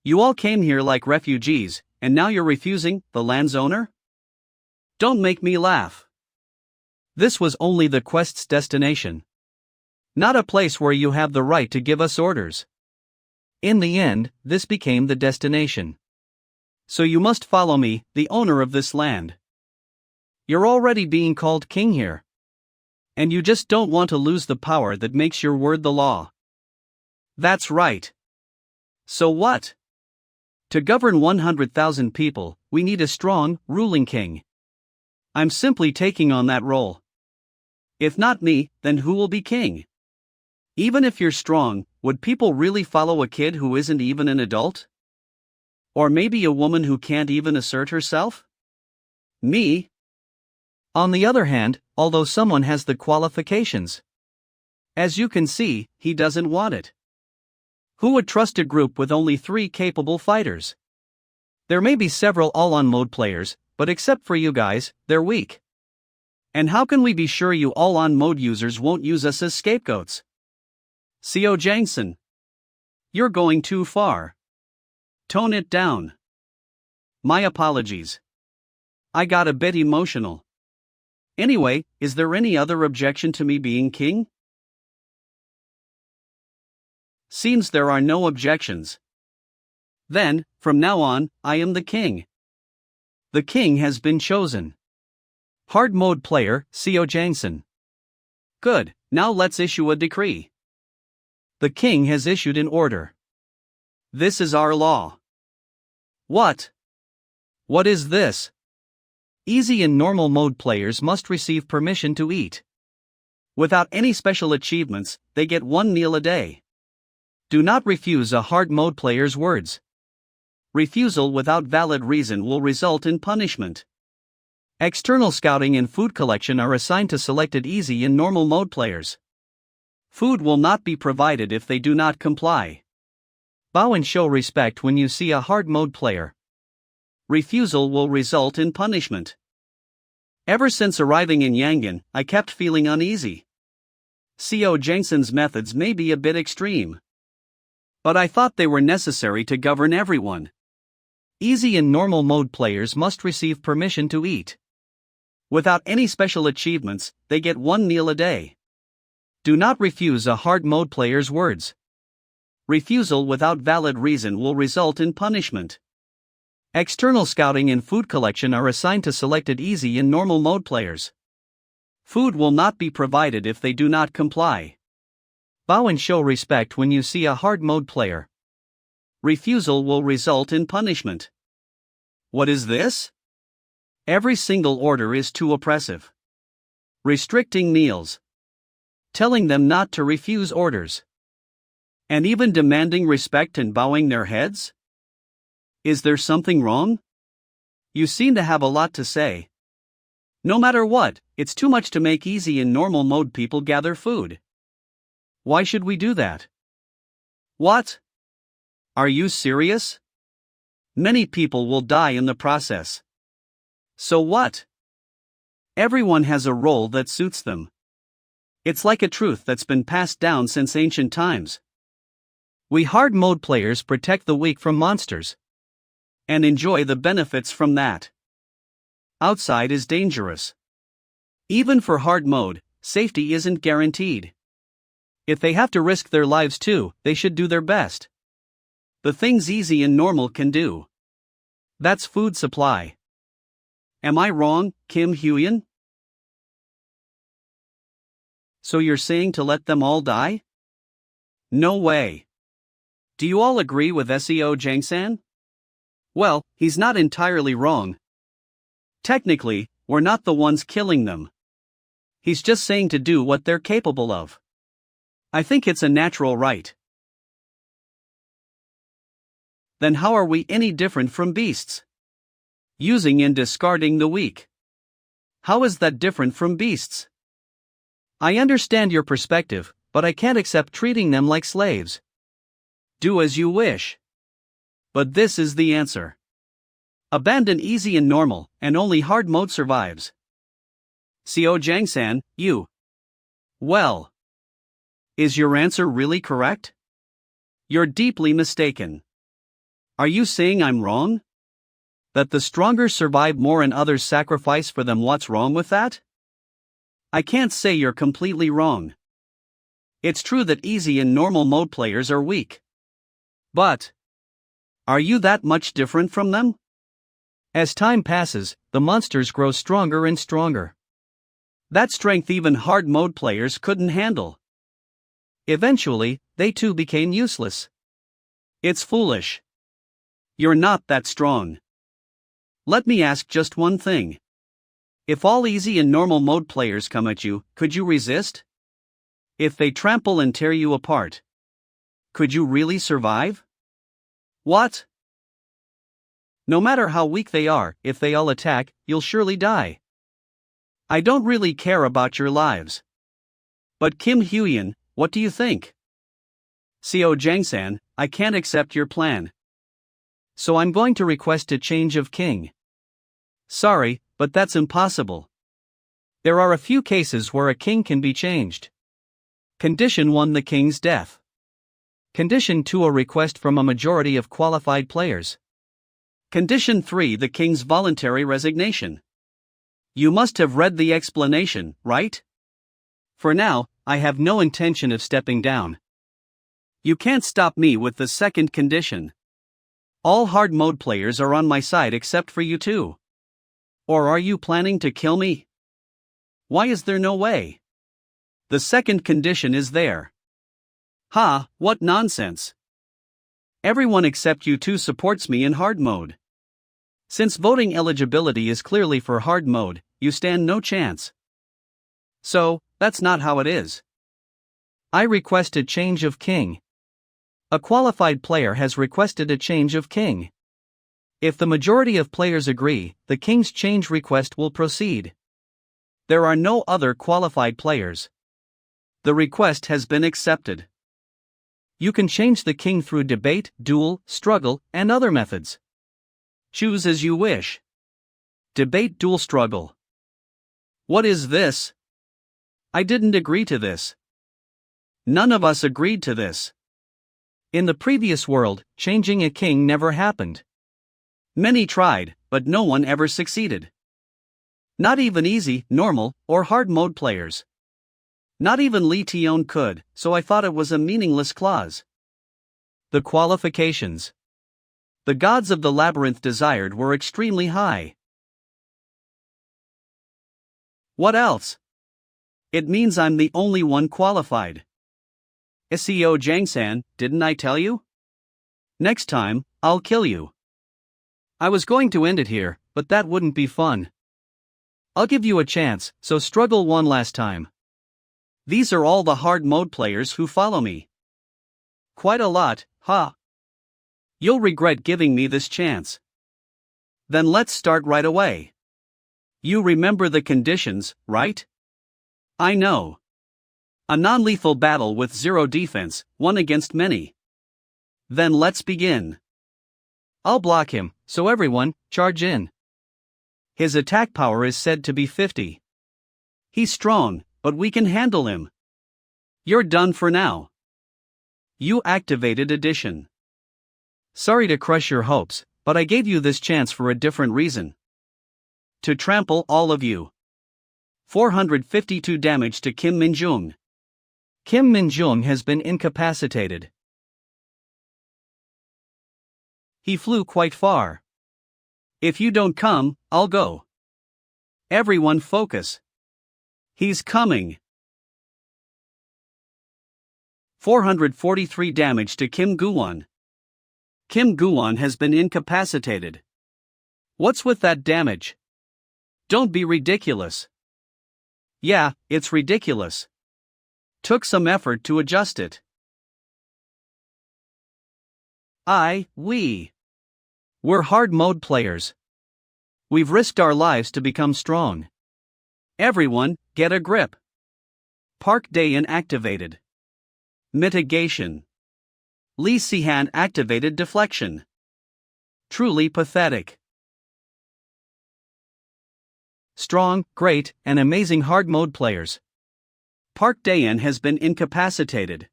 [SPEAKER 1] You all came here like refugees, and now you're refusing, the land's owner? Don't make me laugh.
[SPEAKER 2] This was only the quest's destination, not a place where you have the right to give us orders. In the end, this became the destination.
[SPEAKER 1] So you must follow me, the owner of this land.
[SPEAKER 2] You're already being called king here,
[SPEAKER 1] and you just don't want to lose the power that makes your word the law. That's right. So what? To govern 100,000 people, we need a strong, ruling king. I'm simply taking on that role. If not me, then who will be king? Even if you're strong, would people really follow a kid who isn't even an adult? Or maybe a woman who can't even assert herself? Me?
[SPEAKER 2] On the other hand, although someone has the qualifications,
[SPEAKER 1] as you can see, he doesn't want it. Who would trust a group with only 3 capable fighters?
[SPEAKER 2] There may be several all-on mode players, but except for you guys, they're weak.
[SPEAKER 1] And how can we be sure you all-on mode users won't use us as scapegoats? Seo Jangsun, you're going too far. Tone it down. My apologies. I got a bit emotional. Anyway, is there any other objection to me being king? Seems there are no objections. Then, from now on, I am the king.
[SPEAKER 2] The king has been chosen. Hard mode player, Seo Jangsun.
[SPEAKER 1] Good, now let's issue a decree.
[SPEAKER 2] The king has issued an order.
[SPEAKER 1] This is our law. What?
[SPEAKER 2] What is this? Easy and normal mode players must receive permission to eat.
[SPEAKER 1] Without any special achievements, they get 1 meal a day.
[SPEAKER 2] Do not refuse a hard mode player's words.
[SPEAKER 1] Refusal without valid reason will result in punishment.
[SPEAKER 2] External scouting and food collection are assigned to selected easy and normal mode players.
[SPEAKER 1] Food will not be provided if they do not comply.
[SPEAKER 2] Bow and show respect when you see a hard mode player.
[SPEAKER 1] Refusal will result in punishment. Ever since arriving in Yangon, I kept feeling uneasy. Seo Jangsun's methods may be a bit extreme, but I thought they were necessary to govern everyone.
[SPEAKER 2] Easy and normal mode players must receive permission to eat.
[SPEAKER 1] Without any special achievements, they get 1 meal a day.
[SPEAKER 2] Do not refuse a hard mode player's words.
[SPEAKER 1] Refusal without valid reason will result in punishment.
[SPEAKER 2] External scouting and food collection are assigned to selected easy and normal mode players.
[SPEAKER 1] Food will not be provided if they do not comply.
[SPEAKER 2] Bow and show respect when you see a hard mode player.
[SPEAKER 1] Refusal will result in punishment. What is this? Every single order is too oppressive. Restricting meals. Telling them not to refuse orders. And even demanding respect and bowing their heads? Is there something wrong? You seem to have a lot to say. No matter what, it's too much to make easy in normal mode people gather food. Why should we do that? What? Are you serious? Many people will die in the process. So what? Everyone has a role that suits them. It's like a truth that's been passed down since ancient times. We hard mode players protect the weak from monsters. And enjoy the benefits from that. Outside is dangerous. Even for hard mode, safety isn't guaranteed. If they have to risk their lives too, they should do their best. The things easy and normal can do. That's food supply. Am I wrong, Kim Hyun? So you're saying to let them all die? No way. Do you all agree with SEO Jangsan? Well, he's not entirely wrong. Technically, we're not the ones killing them. He's just saying to do what they're capable of. I think it's a natural right. Then how are we any different from beasts? Using and discarding the weak. How is that different from beasts? I understand your perspective, but I can't accept treating them like slaves. Do as you wish. But this is the answer. Abandon easy and normal, and only hard mode survives. Seo Jangsan, you. Well. Is your answer really correct? You're deeply mistaken. Are you saying I'm wrong? That the stronger survive more and others sacrifice for them? What's wrong with that? I can't say you're completely wrong. It's true that easy and normal mode players are weak. But are you that much different from them? As time passes, the monsters grow stronger and stronger. That strength even hard mode players couldn't handle. Eventually, they too became useless. It's foolish. You're not that strong. Let me ask just one thing. If all easy and normal mode players come at you, could you resist? If they trample and tear you apart, could you really survive? What? No matter how weak they are, if they all attack, you'll surely die. I don't really care about your lives. But Kim Hyun, what do you think? Seo Jangsan, I can't accept your plan. So I'm going to request a change of king. Sorry, but that's impossible. There are a few cases where a king can be changed. Condition 1: the king's death. Condition 2: a request from a majority of qualified players. Condition 3: the king's voluntary resignation. You must have read the explanation, right? For now, I have no intention of stepping down. You can't stop me with the second condition. All hard mode players are on my side except for you two. Or are you planning to kill me? Why is there no way? The second condition is there. Ha, what nonsense. Everyone except you two supports me in hard mode. Since voting eligibility is clearly for hard mode, you stand no chance. So, that's not how it is. I request a change of king. A qualified player has requested a change of king. If the majority of players agree, the king's change request will proceed. There are no other qualified players. The request has been accepted. You can change the king through debate, duel, struggle, and other methods. Choose as you wish. Debate, duel, struggle. What is this? I didn't agree to this. None of us agreed to this. In the previous world, changing a king never happened. Many tried, but no one ever succeeded. Not even easy, normal, or hard mode players. Not even Lee Tion could, so I thought it was a meaningless clause. The qualifications the gods of the labyrinth desired were extremely high. What else? It means I'm the only one qualified. SEO Jangsan, didn't I tell you? Next time, I'll kill you.
[SPEAKER 2] I was going to end it here, but that wouldn't be fun. I'll give you a chance, so struggle one last time.
[SPEAKER 1] These are all the hard mode players who follow me. Quite a lot, huh? You'll regret giving me this chance. Then let's start right away. You remember the conditions, right? I know. A non-lethal battle with zero defense, one against many. Then let's begin.
[SPEAKER 2] I'll block him, so everyone, charge in.
[SPEAKER 1] His attack power is said to be 50. He's strong, but we can handle him. You're done for now. You activated addition.
[SPEAKER 2] Sorry to crush your hopes, but I gave you this chance for a different reason.
[SPEAKER 1] To trample all of you. 452 damage to Kim Min-jung.
[SPEAKER 2] Kim Min-jung has been incapacitated.
[SPEAKER 1] He flew quite far. If you don't come, I'll go. Everyone focus. He's coming. 443 damage to Kim Gu-won. Kim Gu-won has been incapacitated. What's with that damage? Don't be ridiculous. Yeah, it's ridiculous. Took some effort to adjust it. We're hard mode players. We've risked our lives to become strong. Everyone, get a grip. Park Dae-in activated. Mitigation. Lee Si-han activated deflection. Truly pathetic.
[SPEAKER 2] Strong, great, and amazing hard mode players.
[SPEAKER 1] Park Dae-in has been incapacitated.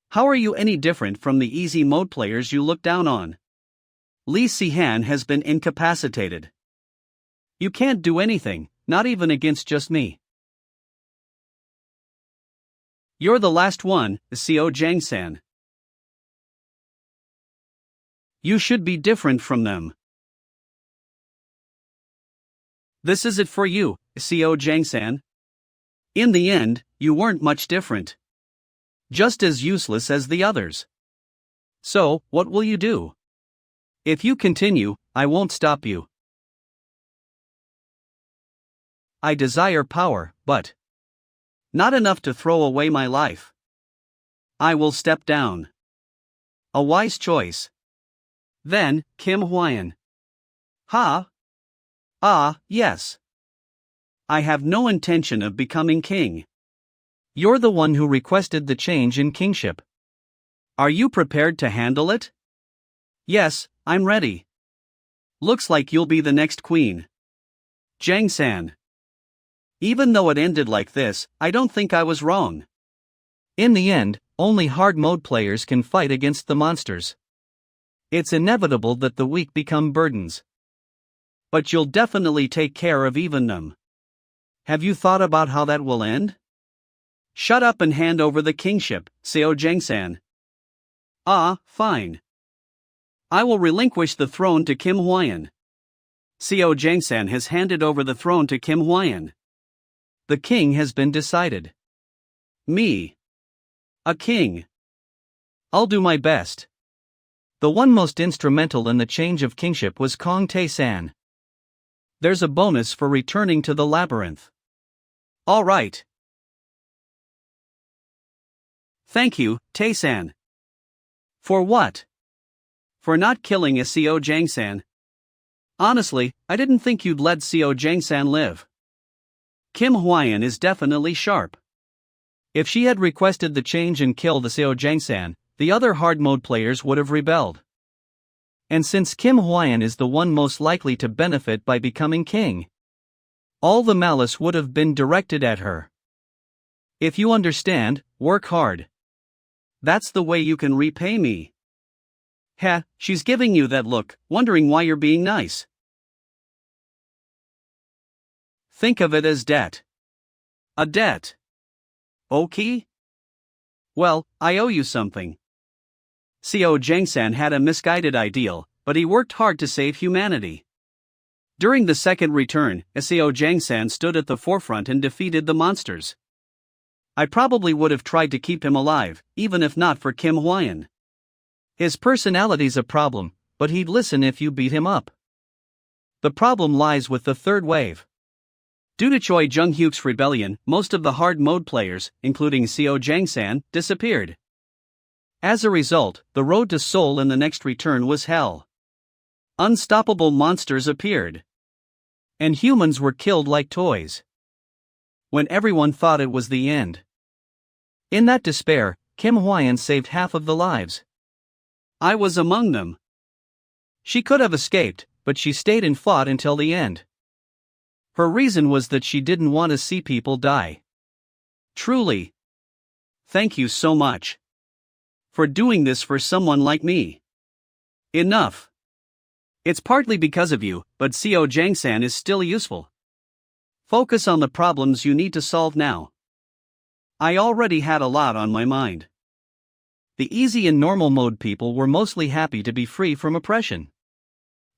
[SPEAKER 1] How are you any different from the easy mode players you look down on? Lee Si-han has been incapacitated. You can't do anything, not even against just me. You're the last one, Seo Jang-san. You should be different from them. This is it for you, Seo Jang-san. In the end, you weren't much different. Just as useless as the others. So, what will you do? If you continue, I won't stop you. I desire power, but not enough to throw away my life. I will step down. A wise choice. Then, Kim Hwaeun. Yes. I have no intention of becoming king.
[SPEAKER 2] You're the one who requested the change in kingship.
[SPEAKER 1] Are you prepared to handle it? Yes, I'm ready. Looks like you'll be the next queen. Jang-san. Even though it ended like this, I don't think I was wrong.
[SPEAKER 2] In the end, only hard mode players can fight against the monsters. It's inevitable that the weak become burdens.
[SPEAKER 1] But you'll definitely take care of even them. Have you thought about how that will end? Shut up and hand over the kingship, Seo Jang-san. Fine. I will relinquish the throne to Kim Hwaeun. Seo Jang-san has handed over the throne to Kim Hwaeun. The king has been decided. Me. A king. I'll do my best.
[SPEAKER 2] The one most instrumental in the change of kingship was Kong Tae-san.
[SPEAKER 1] There's a bonus for returning to the labyrinth. All right. Thank you, Tae-san. For what? For not killing a Seo Jang-san. Honestly, I didn't think you'd let Seo Jang-san live. Kim Hwaeun is definitely sharp. If she had requested the change and killed the Seo Jang-san, the other hard mode players would have rebelled. And since Kim Hwaeun is the one most likely to benefit by becoming king, all the malice would have been directed at her. If you understand, work hard. That's the way you can repay me. She's giving you that look, wondering why you're being nice. Think of it as debt. A debt. Okay? Well, I owe you something. Seo Jang-san had a misguided ideal, but he worked hard to save humanity. During the second return, Seo Jang-san stood at the forefront and defeated the monsters. I probably would have tried to keep him alive, even if not for Kim Hwaeun.
[SPEAKER 2] His personality's a problem, but he'd listen if you beat him up. The problem lies with the third wave.
[SPEAKER 1] Due to Choi Jung-hyuk's rebellion, most of the hard mode players, including Seo Jang-san, disappeared.
[SPEAKER 2] As a result, the road to Seoul in the next return was hell.
[SPEAKER 1] Unstoppable monsters appeared.
[SPEAKER 2] And humans were killed like toys. When everyone thought it was the end. In that despair, Kim Hwaeun saved half of the lives.
[SPEAKER 1] I was among them.
[SPEAKER 2] She could have escaped, but she stayed and fought until the end. Her reason was that she didn't want to see people die.
[SPEAKER 1] Truly. Thank you so much. For doing this for someone like me. Enough. It's partly because of you, but Seo Jang-san is still useful. Focus on the problems you need to solve now. I already had a lot on my mind.
[SPEAKER 2] The easy and normal mode people were mostly happy to be free from oppression.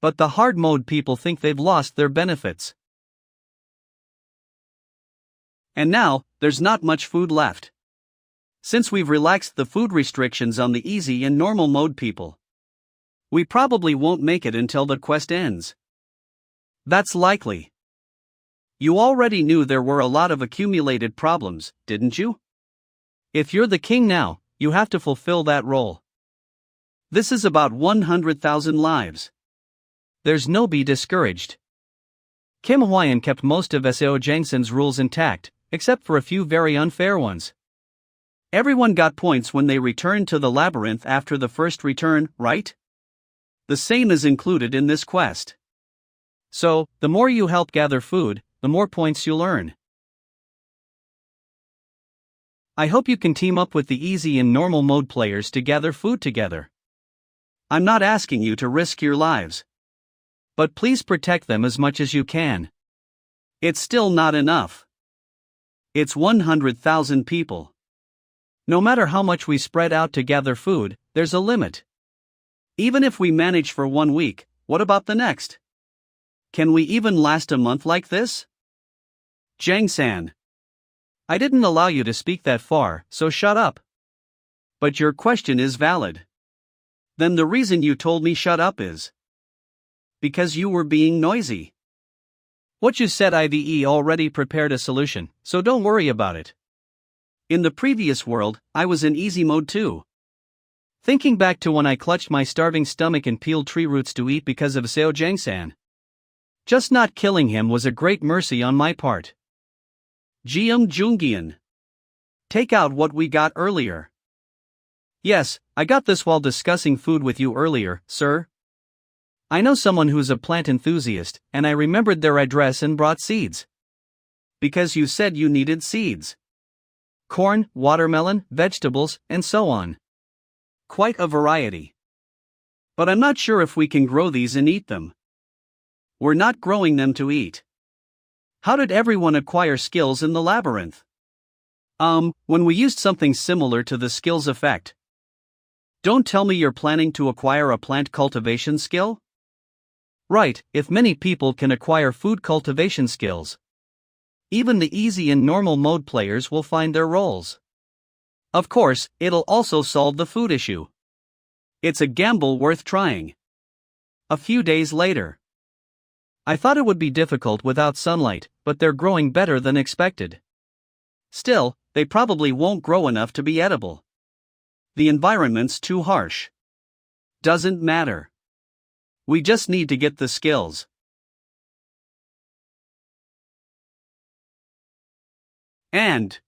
[SPEAKER 2] But the hard mode people think they've lost their benefits.
[SPEAKER 1] And now, there's not much food left. Since we've relaxed the food restrictions on the easy and normal mode people, we probably won't make it until the quest ends.
[SPEAKER 2] That's likely.
[SPEAKER 1] You already knew there were a lot of accumulated problems, didn't you?
[SPEAKER 2] If you're the king now, you have to fulfill that role.
[SPEAKER 1] This is about 100,000 lives.
[SPEAKER 2] There's no be discouraged. Kim Hwaeun kept most of Seo Jang-san's rules intact, except for a few very unfair ones.
[SPEAKER 1] Everyone got points when they returned to the labyrinth after the first return, right? The same is included in this quest.
[SPEAKER 2] So, the more you help gather food, the more points you'll earn. I hope you can team up with the easy and normal mode players to gather food together.
[SPEAKER 1] I'm not asking you to risk your lives.
[SPEAKER 2] But please protect them as much as you can.
[SPEAKER 1] It's still not enough. It's 100,000 people.
[SPEAKER 2] No matter how much we spread out to gather food, there's a limit.
[SPEAKER 1] Even if we manage for 1 week, what about the next? Can we even last a month like this? Jang-san.
[SPEAKER 2] I didn't allow you to speak that far, so shut up.
[SPEAKER 1] But your question is valid. Then the reason you told me shut up is because you were being noisy.
[SPEAKER 2] What you said IVE already prepared a solution, so don't worry about it.
[SPEAKER 1] In the previous world, I was in easy mode too.
[SPEAKER 2] Thinking back to when I clutched my starving stomach and peeled tree roots to eat because of Seo Jang-san. Just not killing him was a great mercy on my part.
[SPEAKER 1] Jungian. Take out what we got earlier.
[SPEAKER 2] Yes, I got this while discussing food with you earlier, sir. I know someone who's a plant enthusiast, and I remembered their address and brought seeds.
[SPEAKER 1] Because you said you needed seeds.
[SPEAKER 2] Corn, watermelon, vegetables, and so on.
[SPEAKER 1] Quite a variety. But I'm not sure if we can grow these and eat them. We're not growing them to eat. How did everyone acquire skills in the labyrinth? When we used something similar to the skills effect. Don't tell me you're planning to acquire a plant cultivation skill?
[SPEAKER 2] Right, if many people can acquire food cultivation skills. Even the easy and normal mode players will find their roles.
[SPEAKER 1] Of course, it'll also solve the food issue. It's a gamble worth trying.
[SPEAKER 2] A few days later. I thought it would be difficult without sunlight, but they're growing better than expected.
[SPEAKER 1] Still, they probably won't grow enough to be edible. The environment's too harsh. Doesn't matter. We just need to get the skills. And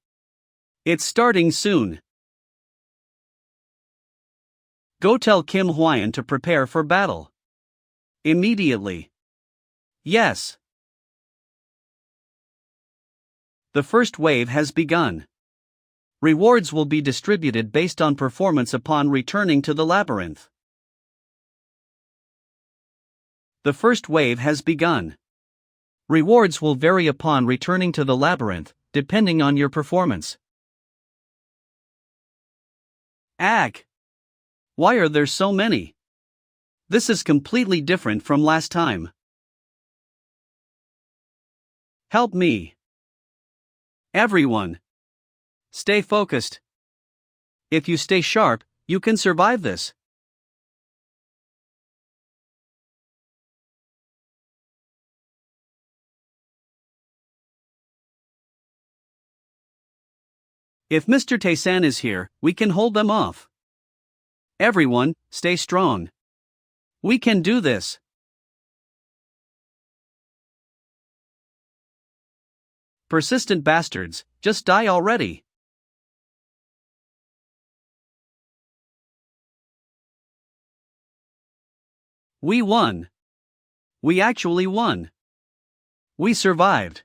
[SPEAKER 1] it's starting soon. Go tell Kim Hwaeun to prepare for battle. Immediately. Yes. The first wave has begun. Rewards will be distributed based on performance upon returning to the labyrinth. The first wave has begun.
[SPEAKER 2] Rewards will vary upon returning to the labyrinth, depending on your performance.
[SPEAKER 1] Ag. Why are there so many? This is completely different from last time. Help me. Everyone. Stay focused. If you stay sharp, you can survive this. If Mr. Taysan is here, we can hold them off. Everyone, stay strong. We can do this. Persistent bastards, just die already. We won. We actually won. We survived.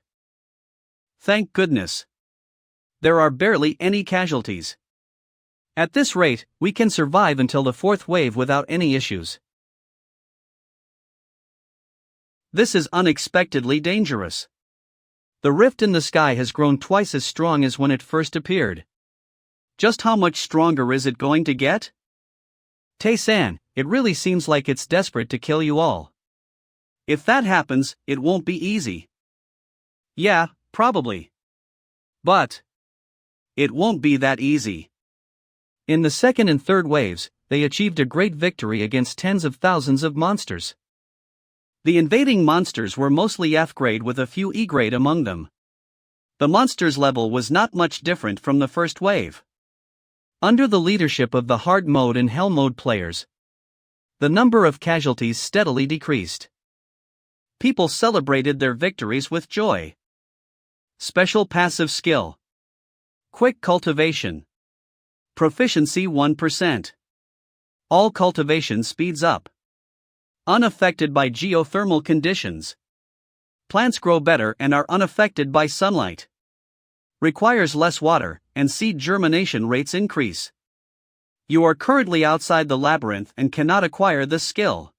[SPEAKER 1] Thank goodness. There are barely any casualties. At this rate, we can survive until the fourth wave without any issues. This is unexpectedly dangerous. The rift in the sky has grown twice as strong as when it first appeared. Just how much stronger is it going to get? Tae-san, it really seems like it's desperate to kill you all. If that happens, it won't be easy. Yeah, probably. But it won't be that easy. In the second and third waves, they achieved a great victory against tens of thousands of monsters. The invading monsters were mostly F-grade with a few E-grade among them. The monsters' level was not much different from the first wave. Under the leadership of the hard mode and hell mode players, the number of casualties steadily decreased. People celebrated their victories with joy. Special passive skill. Quick cultivation. Proficiency 1%. All cultivation speeds up. Unaffected by geothermal conditions. Plants grow better and are unaffected by sunlight. Requires less water, and seed germination rates increase. You are currently outside the labyrinth and cannot acquire this skill.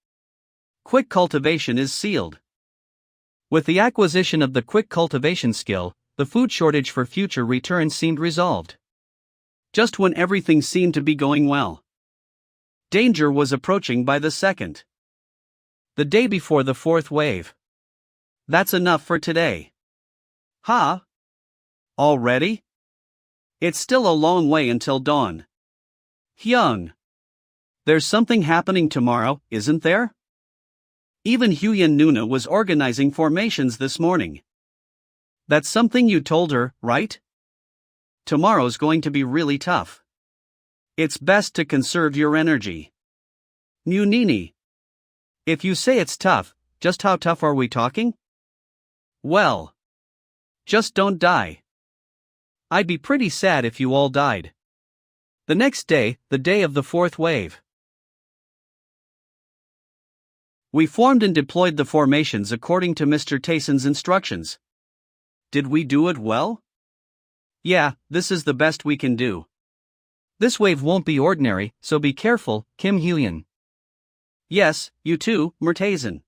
[SPEAKER 1] Quick cultivation is sealed. With the acquisition of the quick cultivation skill, the food shortage for future returns seemed resolved. Just when everything seemed to be going well. Danger was approaching by the second. The day before the fourth wave. That's enough for today. Huh? Already? It's still a long way until dawn. Hyung. There's something happening tomorrow, isn't there? Even Huyen Nuna was organizing formations this morning. That's something you told her, right? Tomorrow's going to be really tough. It's best to conserve your energy. New Nini. If you say it's tough, just how tough are we talking? Well, just don't die. I'd be pretty sad if you all died. The next day, the day of the fourth wave. We formed and deployed the formations according to Mr. Taysen's instructions. Did we do it well? Yeah, this is the best we can do. This wave won't be ordinary, so be careful, Kim Hyun. Yes, you too, Murtazen.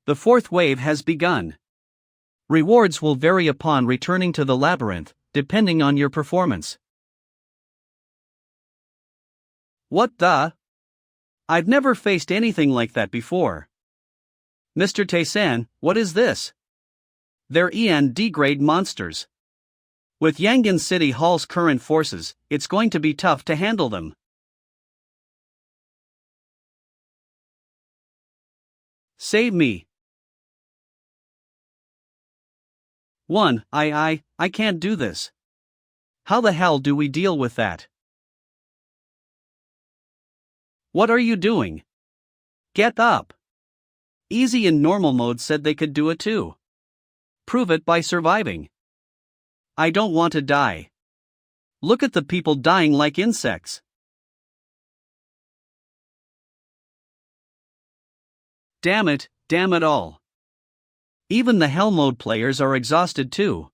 [SPEAKER 1] The fourth wave has begun. Rewards will vary upon returning to the labyrinth, depending on your performance. What the? I've never faced anything like that before. Mr. Taysan, what is this? They're E&D grade monsters. With Yangon City Hall's current forces, it's going to be tough to handle them. Save me. I can't do this. How the hell do we deal with that? What are you doing? Get up. Easy and normal mode said they could do it too. Prove it by surviving. I don't want to die. Look at the people dying like insects. Damn it all. Even the hell mode players are exhausted too.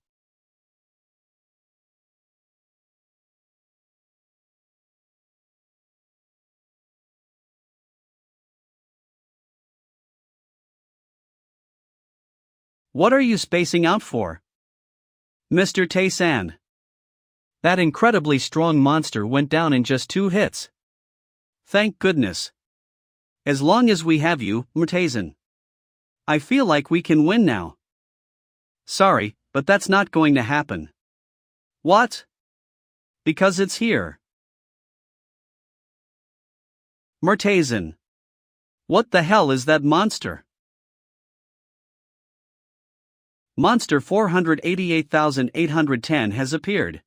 [SPEAKER 1] What are you spacing out for? Mr. Tae-san. That incredibly strong monster went down in just 2 hits. Thank goodness. As long as we have you, Murtazen. I feel like we can win now. Sorry, but that's not going to happen. What? Because it's here. Murtazen. What the hell is that monster? Monster 488,810 has appeared.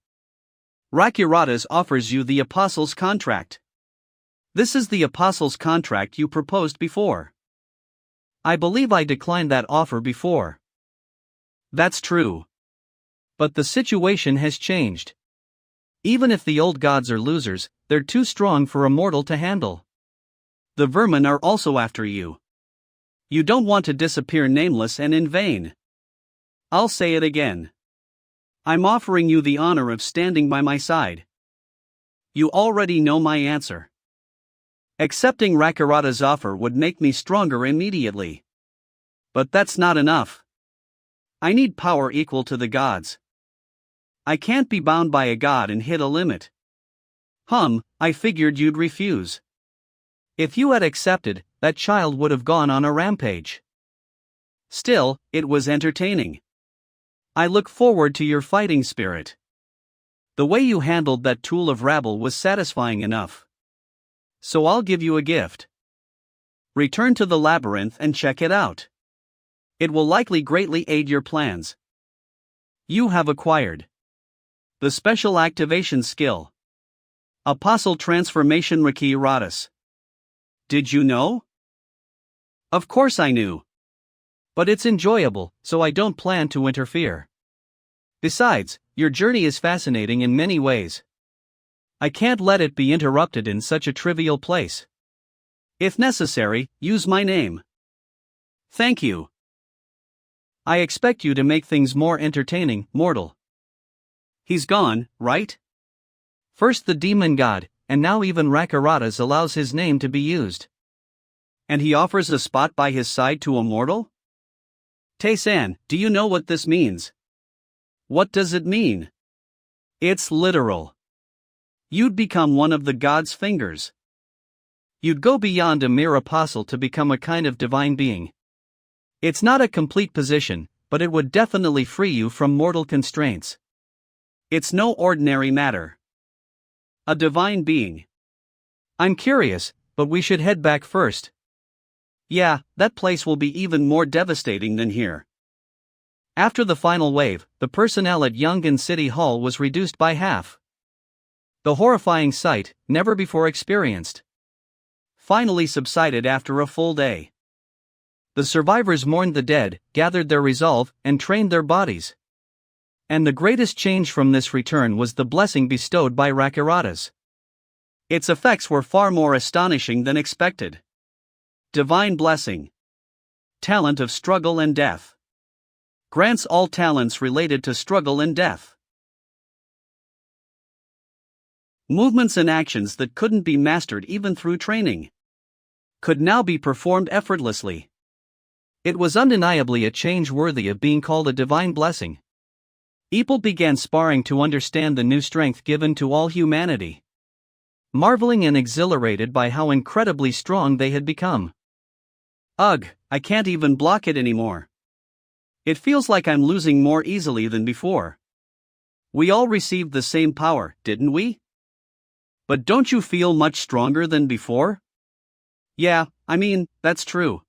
[SPEAKER 1] Rakuratas offers you the Apostles' Contract. This is the Apostles' Contract you proposed before.
[SPEAKER 2] I believe I declined that offer before.
[SPEAKER 1] That's true.
[SPEAKER 2] But the situation has changed. Even if the old gods are losers, they're too strong for a mortal to handle.
[SPEAKER 1] The vermin are also after you. You don't want to disappear nameless and in vain. I'll say it again. I'm offering you the honor of standing by my side. You already know my answer. Accepting Rakurata's offer would make me stronger immediately. But that's not enough. I need power equal to the gods. I can't be bound by a god and hit a limit. I figured you'd refuse.
[SPEAKER 2] If you had accepted, that child would have gone on a rampage.
[SPEAKER 1] Still, it was entertaining. I look forward to your fighting spirit. The way you handled that tool of rabble was satisfying enough. So I'll give you a gift. Return to the labyrinth and check it out. It will likely greatly aid your plans. You have acquired the special activation skill, Apostle Transformation Rakuratas. Did you know? Of course I knew.
[SPEAKER 2] But it's enjoyable, so I don't plan to interfere.
[SPEAKER 1] Besides, your journey is fascinating in many ways. I can't let it be interrupted in such a trivial place. If necessary, use my name. Thank you. I expect you to make things more entertaining, mortal. He's gone, right?
[SPEAKER 2] First the demon god, and now even Rakuratas allows his name to be used.
[SPEAKER 1] And he offers a spot by his side to a mortal? Tae-san, do you know what this means? What does it mean? It's literal. You'd become one of the god's fingers. You'd go beyond a mere apostle to become a kind of divine being. It's not a complete position, but it would definitely free you from mortal constraints. It's no ordinary matter. A divine being.
[SPEAKER 2] I'm curious, but we should head back first.
[SPEAKER 1] Yeah, that place will be even more devastating than here.
[SPEAKER 2] After the final wave, the personnel at Yongan City Hall was reduced by half. The horrifying sight, never before experienced,
[SPEAKER 1] finally subsided after a full day.
[SPEAKER 2] The survivors mourned the dead, gathered their resolve, and trained their bodies. And the greatest change from this return was the blessing bestowed by Rakuratas.
[SPEAKER 1] Its effects were far more astonishing than expected. Divine blessing. Talent of struggle and death. Grants all talents related to struggle and death. Movements and actions that couldn't be mastered even through training could now be performed effortlessly.
[SPEAKER 2] It was undeniably a change worthy of being called a divine blessing.
[SPEAKER 1] People began sparring to understand the new strength given to all humanity,
[SPEAKER 2] marveling and exhilarated by how incredibly strong they had become.
[SPEAKER 1] Ugh, I can't even block it anymore. It feels like I'm losing more easily than before. We all received the same power, didn't we? But don't you feel much stronger than before? Yeah, I mean, that's true.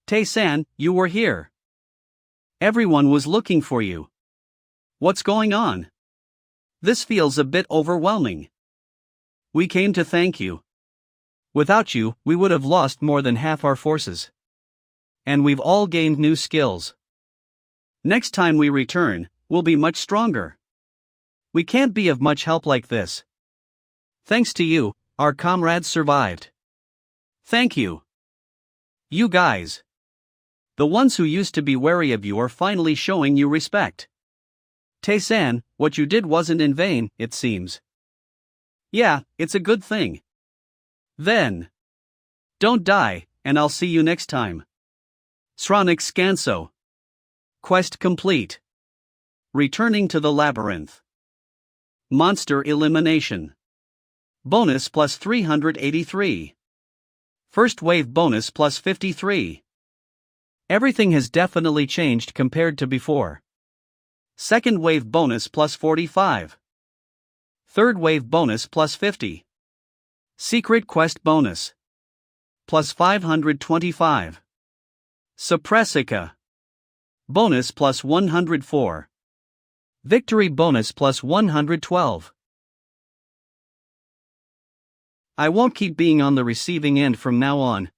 [SPEAKER 1] Tae-san, you were here. Everyone was looking for you. What's going on? This feels a bit overwhelming. We came to thank you.
[SPEAKER 2] Without you, we would have lost more than half our forces.
[SPEAKER 1] And we've all gained new skills. Next time we return, we'll be much stronger. We can't be of much help like this. Thanks to you, our comrades survived. Thank you. You guys. The ones who used to be wary of you are finally showing you respect. Tae-san, what you did wasn't in vain, it seems. Yeah, it's a good thing. Then. Don't die, and I'll see you next time. Sronic Scanso. Quest complete. Returning to the labyrinth. Monster elimination. Bonus plus 383. First wave bonus plus 53. Everything has definitely changed compared to before. Second wave bonus plus 45. Third wave bonus plus 50. Secret quest bonus plus 525. Suppressica. Bonus plus 104.
[SPEAKER 2] Victory bonus plus 112.
[SPEAKER 1] I won't keep being on the receiving end from now on.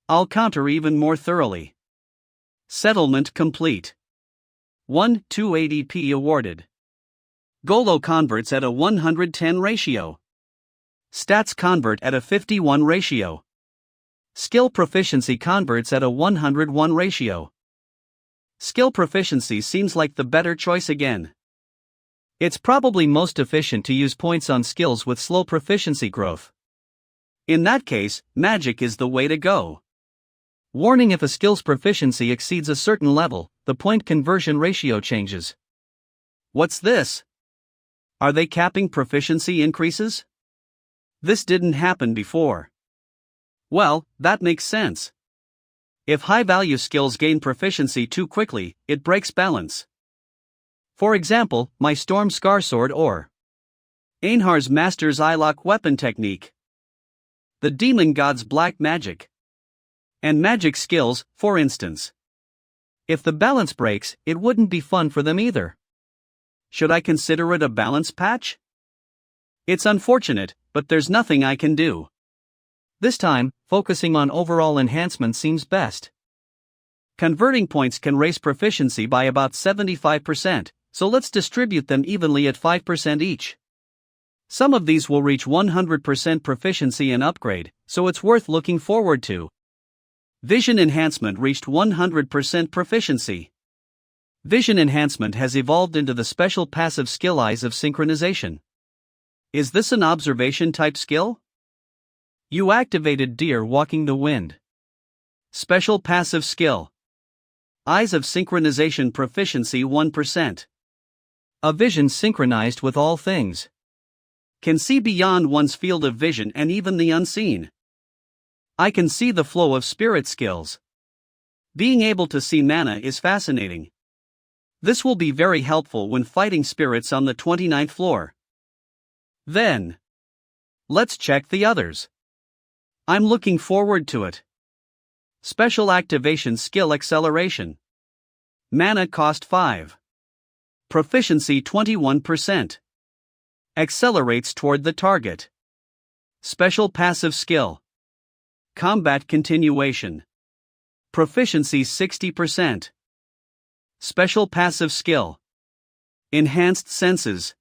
[SPEAKER 1] I'll counter even more thoroughly. Settlement complete. 280p awarded. Golo converts at a 110 ratio. Stats convert at a 51 ratio. Skill proficiency converts at a 101 ratio. Skill proficiency seems like the better choice again.
[SPEAKER 2] It's probably most efficient to use points on skills with slow proficiency growth.
[SPEAKER 1] In that case, magic is the way to go.
[SPEAKER 2] Warning: if a skill's proficiency exceeds a certain level, the point conversion ratio changes.
[SPEAKER 1] What's this? Are they capping proficiency increases? This didn't happen before. Well, that makes sense. If high-value skills gain proficiency too quickly, it breaks balance.
[SPEAKER 2] For example, my Storm Scar Sword or
[SPEAKER 1] Einhar's Master's Eyelock weapon technique. The Demon God's black magic. And magic skills, for instance.
[SPEAKER 2] If the balance breaks, it wouldn't be fun for them either.
[SPEAKER 1] Should I consider it a balance patch? It's unfortunate, but there's nothing I can do.
[SPEAKER 2] This time, focusing on overall enhancement seems best.
[SPEAKER 1] Converting points can raise proficiency by about 75%, so let's distribute them evenly at 5% each. Some of these will reach 100% proficiency and upgrade, so it's worth looking forward to. Vision enhancement reached 100% proficiency. Vision enhancement has evolved into the special passive skill Eyes of Synchronization. Is this an observation type skill? You activated Deer Walking the Wind. Special passive skill. Eyes of Synchronization proficiency 1%.
[SPEAKER 2] A vision synchronized with all things.
[SPEAKER 1] Can see beyond one's field of vision and even the unseen. I can see the flow of spirit skills. Being able to see mana is fascinating. This will be very helpful when fighting spirits on the 29th floor. Then, let's check the others. I'm looking forward to it. Special activation skill acceleration. Mana cost 5. Proficiency 21%. Accelerates toward the target. Special passive skill. Combat continuation. Proficiency 60%. Special passive skill. Enhanced senses.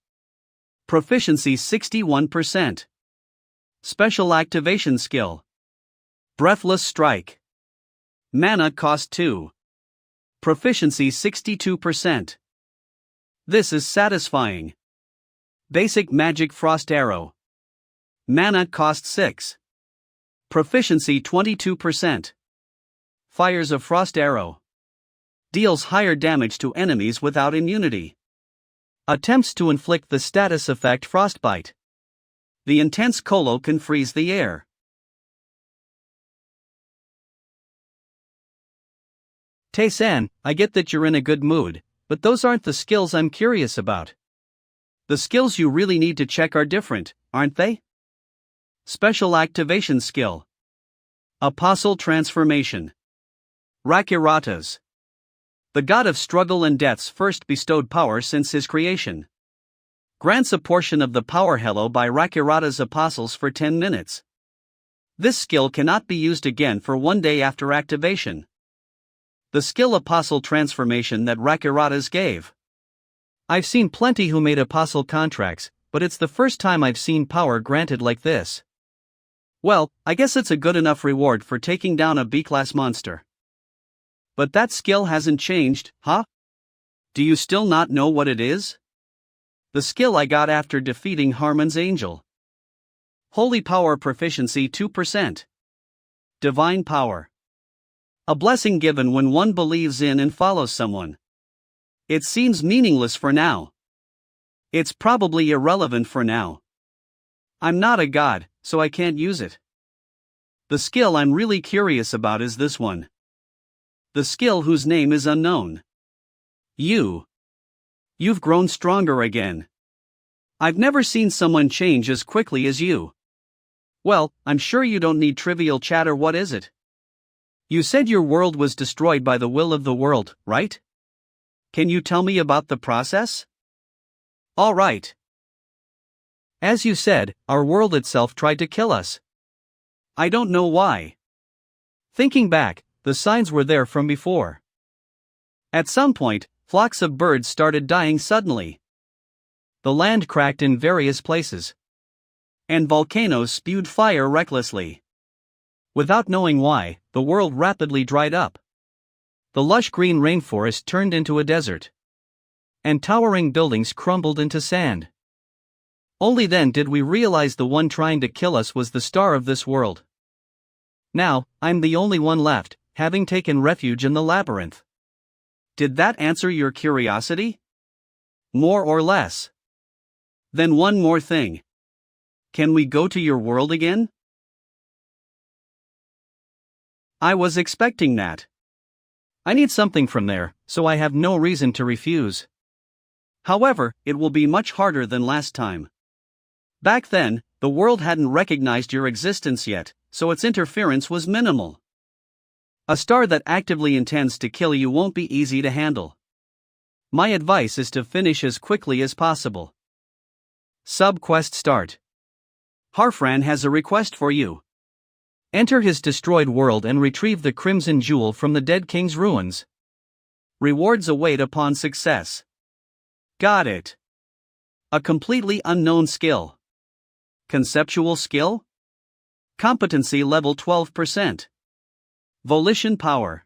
[SPEAKER 1] Proficiency 61%. Special activation skill. Breathless strike. Mana cost 2. Proficiency 62%. This is satisfying. Basic magic frost arrow. Mana cost 6. Proficiency 22%. Fires of frost arrow. Deals higher damage to enemies without immunity. Attempts to inflict the status effect frostbite. The intense colo can freeze the air.
[SPEAKER 2] Tae-san, I get that you're in a good mood, but those aren't the skills I'm curious about.
[SPEAKER 1] The skills you really need to check are different, aren't they? Special activation skill. Apostle transformation. Rakiratas. The god of struggle and death's first bestowed power since his creation. Grants a portion of the power hello by Rakirata's apostles for 10 minutes. This skill cannot be used again for 1 day after activation. The skill Apostle transformation that Rakiratas gave.
[SPEAKER 2] I've seen plenty who made apostle contracts, but it's the first time I've seen power granted like this.
[SPEAKER 1] Well, I guess it's a good enough reward for taking down a B-class monster. But that skill hasn't changed, huh? Do you still not know what it is? The skill I got after defeating Harmon's Angel. Holy Power Proficiency 2%. Divine Power. A blessing given when one believes in and follows someone. It seems meaningless for now. It's probably irrelevant for now. I'm not a god, so I can't use it. The skill I'm really curious about is this one. The skill whose name is unknown. You've grown stronger again. I've never seen someone change as quickly as you. Well, I'm sure you don't need trivial chatter. What is it? You said your world was destroyed by the will of the world, right? Can you tell me about the process? All right.
[SPEAKER 2] As you said, our world itself tried to kill us.
[SPEAKER 1] I don't know why.
[SPEAKER 2] Thinking back, the signs were there from before.
[SPEAKER 1] At some point, flocks of birds started dying suddenly.
[SPEAKER 2] The land cracked in various places.
[SPEAKER 1] And volcanoes spewed fire recklessly.
[SPEAKER 2] Without knowing why, the world rapidly dried up. The lush green rainforest turned into a desert. And towering buildings crumbled into sand. Only then did we realize the one trying to kill us was the star of this world. Now, I'm the only one left, having taken refuge in the labyrinth.
[SPEAKER 1] Did that answer your curiosity? More or less. Then one more thing. Can we go to your world again? I was expecting that.
[SPEAKER 2] I need something from there, so I have no reason to refuse.
[SPEAKER 1] However, it will be much harder than last time. Back then, the world hadn't recognized your existence yet, so its interference was minimal. A star that actively intends to kill you won't be easy to handle. My advice is to finish as quickly as possible. Sub-quest start. Harfran has a request for you.
[SPEAKER 2] Enter his destroyed world and retrieve the Crimson Jewel from the dead king's ruins.
[SPEAKER 1] Rewards await upon success. Got it. A completely unknown skill. Conceptual skill? Competency level 12%. Volition power.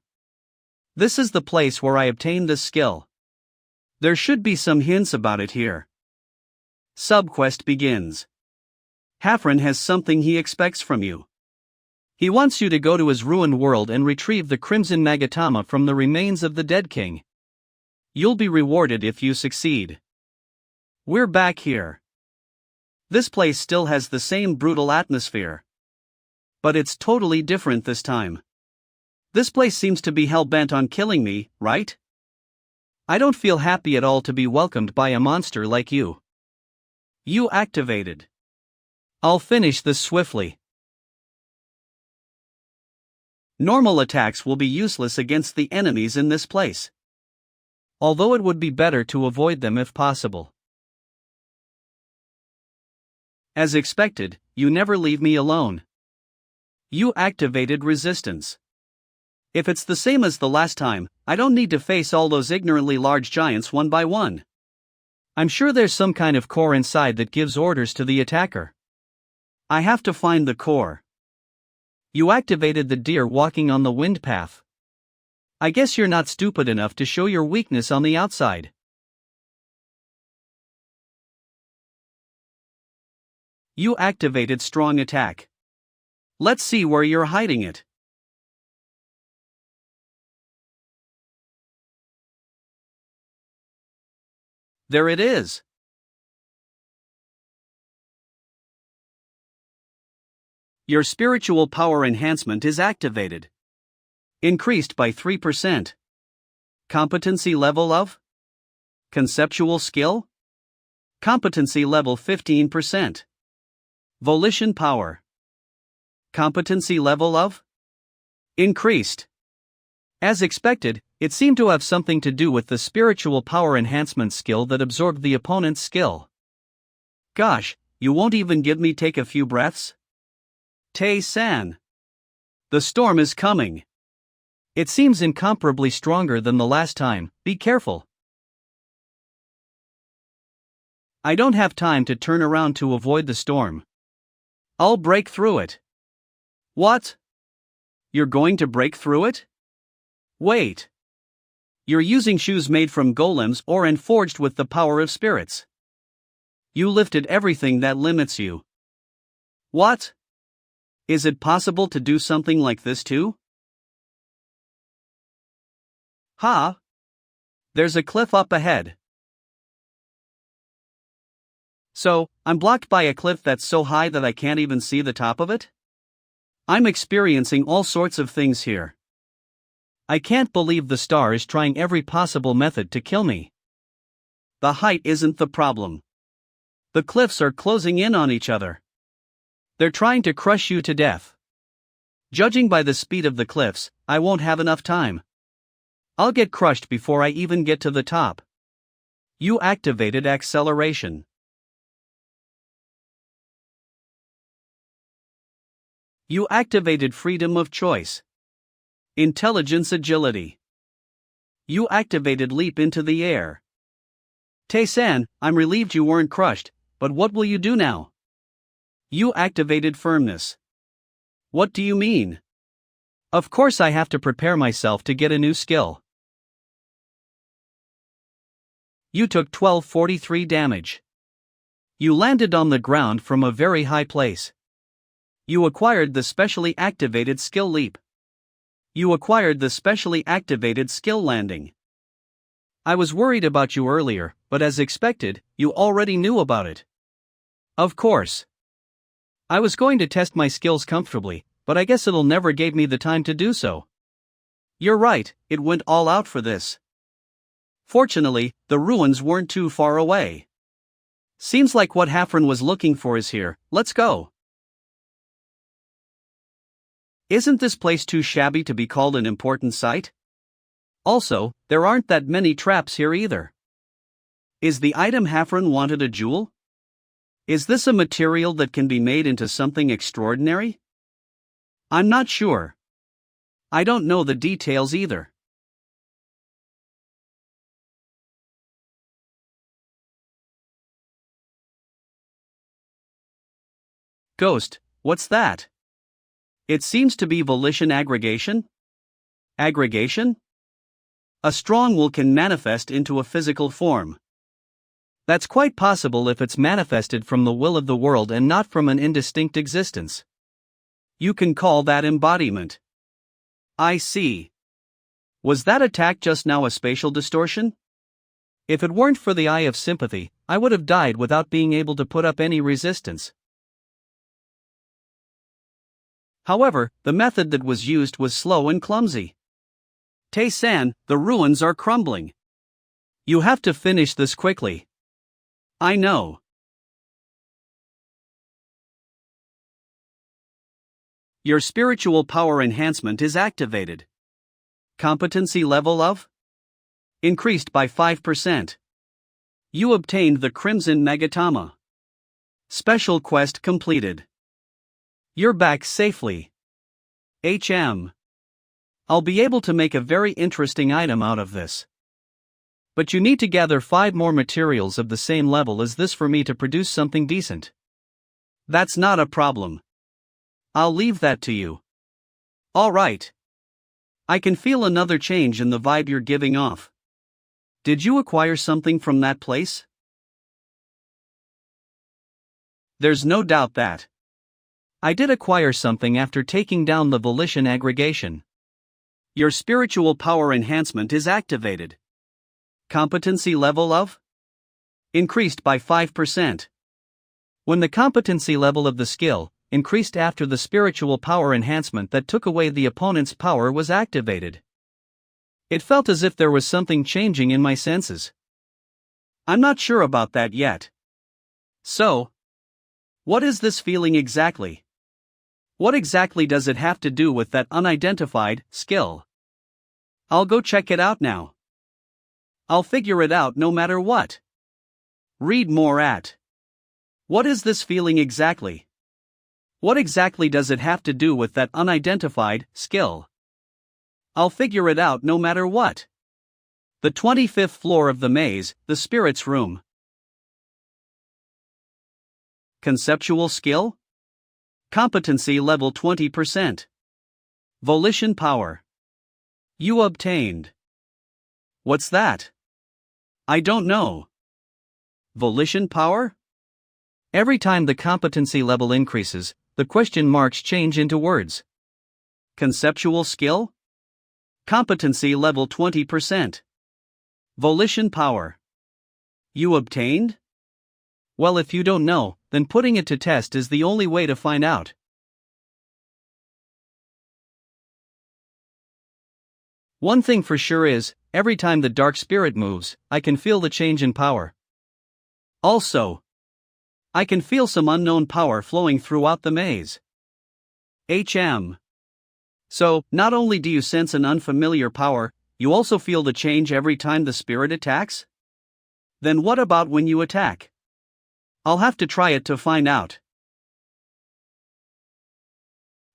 [SPEAKER 1] This is the place where I obtained this skill. There should be some hints about it here. Subquest begins. Hafren has something he expects from you. He wants you to go to his ruined world and retrieve the Crimson Magatama from the remains of the dead king. You'll be rewarded if you succeed. We're back here. This place still has the same brutal atmosphere. But it's totally different this time. This place seems to be hell-bent on killing me, right? I don't feel happy at all to be welcomed by a monster like you. You activated.
[SPEAKER 2] I'll finish this swiftly.
[SPEAKER 1] Normal attacks will be useless against the enemies in this place.
[SPEAKER 2] Although it would be better to avoid them if possible.
[SPEAKER 1] As expected, you never leave me alone. You activated resistance. If it's the same as the last time, I don't need to face all those ignorantly large giants one by one.
[SPEAKER 2] I'm sure there's some kind of core inside that gives orders to the attacker.
[SPEAKER 1] I have to find the core. You activated the deer walking on the wind path. I guess you're not stupid enough to show your weakness on the outside. You activated strong attack. Let's see where you're hiding it. There it is. Your spiritual power enhancement is activated. Increased by 3%. Competency level of? Conceptual skill? Competency level 15%. Volition power. Competency level of? Increased. As expected, it seemed to have something to do with the spiritual power enhancement skill that absorbed the opponent's skill. Gosh, you won't even give me take a few breaths? Tae-san. The storm is coming.
[SPEAKER 2] It seems incomparably stronger than the last time, be careful.
[SPEAKER 1] I don't have time to turn around to avoid the storm. I'll break through it. What? You're going to break through it? Wait. You're using shoes made from golems or and forged with the power of spirits. You lifted everything that limits you. What? Is it possible to do something like this too? Ha! There's a cliff up ahead. So, I'm blocked by a cliff that's so high that I can't even see the top of it? I'm experiencing all sorts of things here. I can't believe the star is trying every possible method to kill me. The height isn't the problem. The cliffs are closing in on each other. They're trying to crush you to death. Judging by the speed of the cliffs, I won't have enough time. I'll get crushed before I even get to the top. You activated acceleration. You activated freedom of choice. Intelligence agility. You activated leap into the air. Tae-san, I'm relieved you weren't crushed, but what will you do now? You activated firmness. What do you mean? Of course I have to prepare myself to get a new skill. You took 1243 damage. You landed on the ground from a very high place. You acquired the specially activated skill leap. You acquired the specially activated skill landing. I was worried about you earlier, but as expected, you already knew about it. Of course. I was going to test my skills comfortably, but I guess it'll never gave me the time to do so. You're right, it went all out for this. Fortunately, the ruins weren't too far away. Seems like what Hafren was looking for is here, let's go. Isn't this place too shabby to be called an important site? Also, there aren't that many traps here either. Is the item Hafren wanted a jewel? Is this a material that can be made into something extraordinary? I'm not sure. I don't know the details either. Ghost, what's that? It seems to be volition aggregation? Aggregation? A strong will can manifest into a physical form. That's quite possible if it's manifested from the will of the world and not from an indistinct existence. You can call that embodiment. I see. Was that attack just now a spatial distortion? If it weren't for the eye of sympathy, I would have died without being able to put up any resistance. However, the method that was used was slow and clumsy. Tae-san, the ruins are crumbling. You have to finish this quickly. I know. Your spiritual power enhancement is activated. Competency level of? Increased by 5%. You obtained the Crimson Nagatama. Special quest completed. You're back safely. I'll be able to make a very interesting item out of this. But you need to gather 5 more materials of the same level as this for me to produce something decent. That's not a problem. I'll leave that to you. Alright. I can feel another change in the vibe you're giving off. Did you acquire something from that place? There's no doubt that. I did acquire something after taking down the volition aggregation. Your spiritual power enhancement is activated. Competency level of? Increased by 5%. When the competency level of the skill increased after the spiritual power enhancement that took away the opponent's power was activated. It felt as if there was something changing in my senses. I'm not sure about that yet. So, what is this feeling exactly? What exactly does it have to do with that unidentified skill? I'll go check it out now. I'll figure it out no matter what. Read more at. What is this feeling exactly? What exactly does it have to do with that unidentified skill? I'll figure it out no matter what. The 25th floor of the maze, the spirit's room. Conceptual skill? Competency level 20%. Volition power. You obtained. What's that? I don't know. Volition power? Every time the competency level increases, the question marks change into words. Conceptual skill? Competency level 20%. Volition power. You obtained? Well, if you don't know, then putting it to test is the only way to find out. One thing for sure is, every time the dark spirit moves, I can feel the change in power. Also, I can feel some unknown power flowing throughout the maze. So, not only do you sense an unfamiliar power, you also feel the change every time the spirit attacks? Then what about when you attack? I'll have to try it to find out.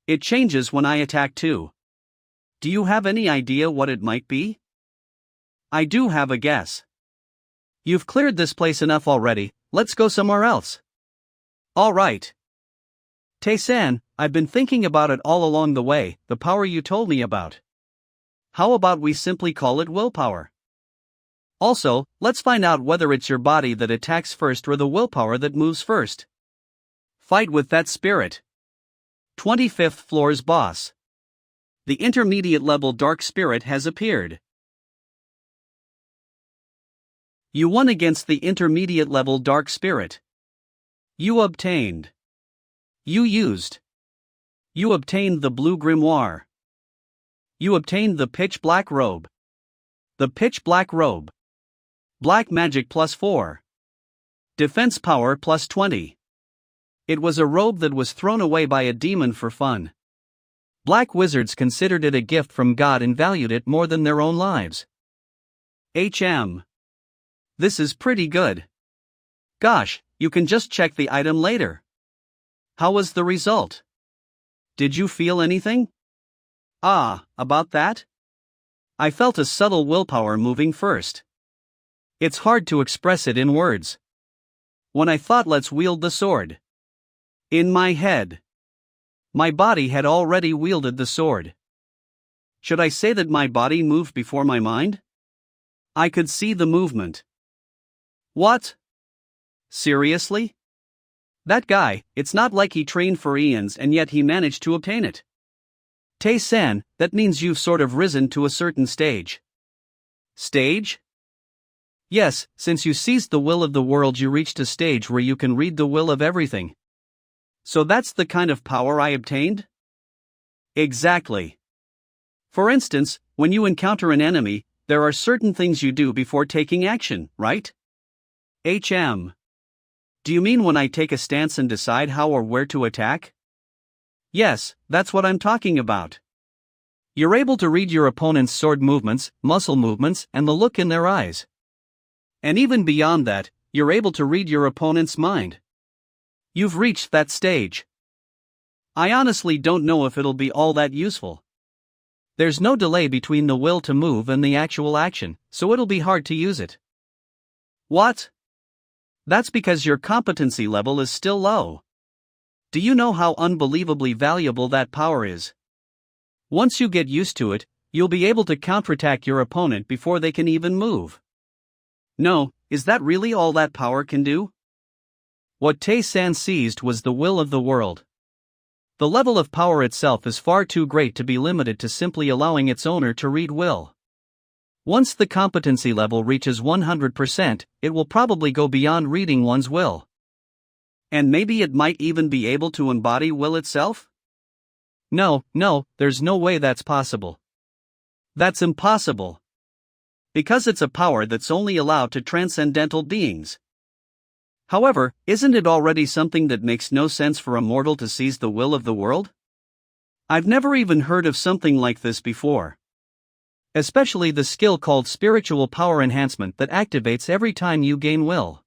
[SPEAKER 1] It changes when I attack too. Do you have any idea what it might be? I do have a guess. You've cleared this place enough already, let's go somewhere else. Alright. Tae-san, I've been thinking about it all along the way, the power you told me about. How about we simply call it willpower? Also, let's find out whether it's your body that attacks first or the willpower that moves first. Fight with that spirit. 25th floor's boss. The intermediate level dark spirit has appeared. You won against the intermediate level dark spirit. You obtained. You used. You obtained the blue grimoire. You obtained the pitch black robe. The pitch black robe. Black magic +4. Defense power +20. It was a robe that was thrown away by a demon for fun. Black wizards considered it a gift from God and valued it more than their own lives. This is pretty good. Gosh, you can just check the item later. How was the result? Did you feel anything? About that? I felt a subtle willpower moving first. It's hard to express it in words. When I thought let's wield the sword. In my head. My body had already wielded the sword. Should I say that my body moved before my mind? I could see the movement. What? Seriously? That guy, it's not like he trained for eons and yet he managed to obtain it. Tae-san, that means you've sort of risen to a certain stage. Stage? Yes, since you seized the will of the world you reached a stage where you can read the will of everything. So that's the kind of power I obtained? Exactly. For instance, when you encounter an enemy, there are certain things you do before taking action, right? Do you mean when I take a stance and decide how or where to attack? Yes, that's what I'm talking about. You're able to read your opponent's sword movements, muscle movements, and the look in their eyes. And even beyond that, you're able to read your opponent's mind. You've reached that stage. I honestly don't know if it'll be all that useful. There's no delay between the will to move and the actual action, so it'll be hard to use it. What? That's because your competency level is still low. Do you know how unbelievably valuable that power is? Once you get used to it, you'll be able to counterattack your opponent before they can even move. No, is that really all that power can do? What Tae-san seized was the will of the world. The level of power itself is far too great to be limited to simply allowing its owner to read will. Once the competency level reaches 100%, it will probably go beyond reading one's will. And maybe it might even be able to embody will itself? No, there's no way that's possible. That's impossible. Because it's a power that's only allowed to transcendental beings. However, isn't it already something that makes no sense for a mortal to seize the will of the world? I've never even heard of something like this before. Especially the skill called spiritual power enhancement that activates every time you gain will.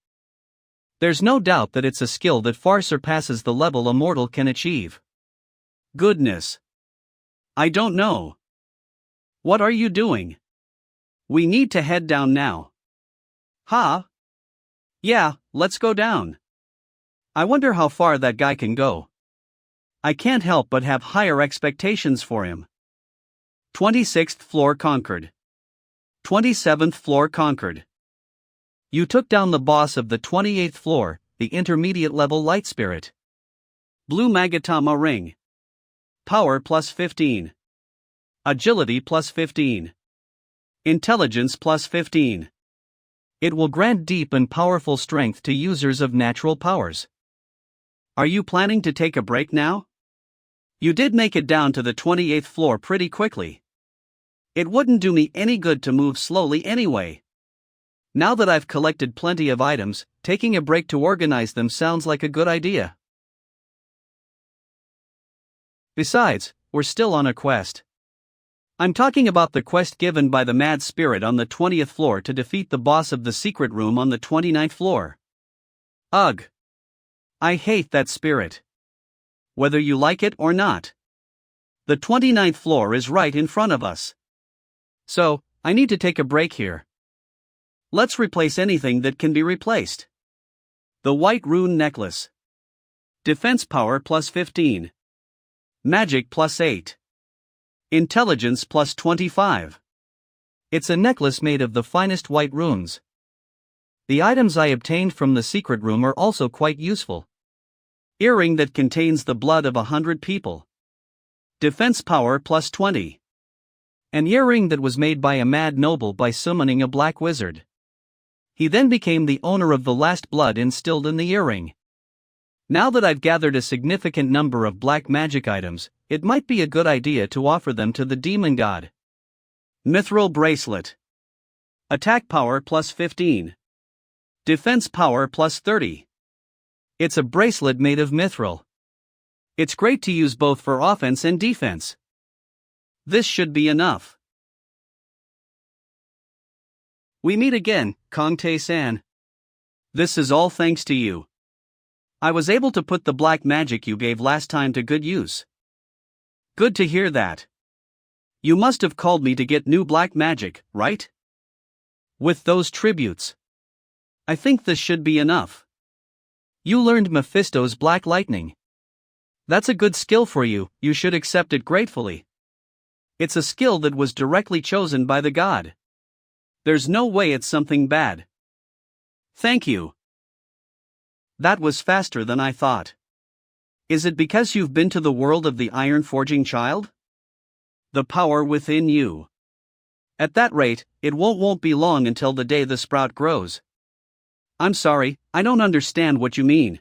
[SPEAKER 1] There's no doubt that it's a skill that far surpasses the level a mortal can achieve. Goodness. I don't know. What are you doing? We need to head down now. Huh? Yeah, let's go down. I wonder how far that guy can go. I can't help but have higher expectations for him. 26th floor conquered. 27th floor conquered. You took down the boss of the 28th floor, the intermediate level light spirit. Blue Magatama ring. Power +15. Agility +15. Intelligence +15. It will grant deep and powerful strength to users of natural powers. Are you planning to take a break now? You did make it down to the 28th floor pretty quickly. It wouldn't do me any good to move slowly anyway. Now that I've collected plenty of items, taking a break to organize them sounds like a good idea. Besides,
[SPEAKER 2] we're still on a quest. I'm talking about the quest given by the mad spirit on the 20th floor to defeat the boss of the secret room on the 29th floor. Ugh. I hate that spirit. Whether you like it or not. The 29th floor is right in front of us. So, I need to take a break here. Let's replace anything that can be replaced. The White Rune Necklace. Defense power plus 15. Magic plus 8. Intelligence plus 25. It's a necklace made of the finest white runes. The items I obtained from the secret room are also quite useful. Earring that contains the blood of 100 people. Defense power plus 20. An earring that was made by a mad noble by summoning a black wizard. He then became the owner of the last blood instilled in the earring. Now that I've gathered a significant number of black magic items, it might be a good idea to offer them to the demon god. Mithril Bracelet. Attack power plus 15. Defense power plus 30. It's a bracelet made of mithril. It's great to use both for offense and defense. This should be enough. We meet again, Kong Tae-san. This is all thanks to you. I was able to put the black magic you gave last time to good use. Good to hear that. You must have called me to get new black magic, right? With those tributes. I think this should be enough. You learned Mephisto's Black Lightning. That's a good skill for you, you should accept it gratefully. It's a skill that was directly chosen by the god. There's no way it's something bad. Thank you. That was faster than I thought. Is it because you've been to the world of the iron forging child? The power within you. At that rate, it won't be long until the day the sprout grows. I'm sorry, I don't understand what you mean.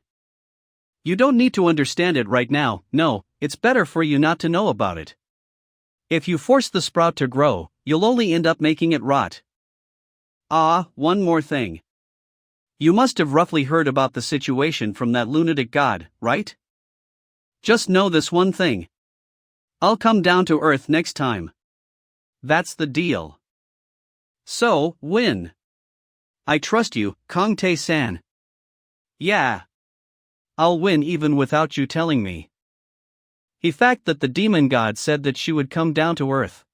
[SPEAKER 2] You don't need to understand it right now, no, it's better for you not to know about it. If you force the sprout to grow, you'll only end up making it rot. One more thing. You must have roughly heard about the situation from that lunatic god, right? Just know this one thing. I'll come down to earth next time. That's the deal. So, win. I trust you, Kong Tae-san. Yeah. I'll win even without you telling me. The fact that the demon god said that she would come down to earth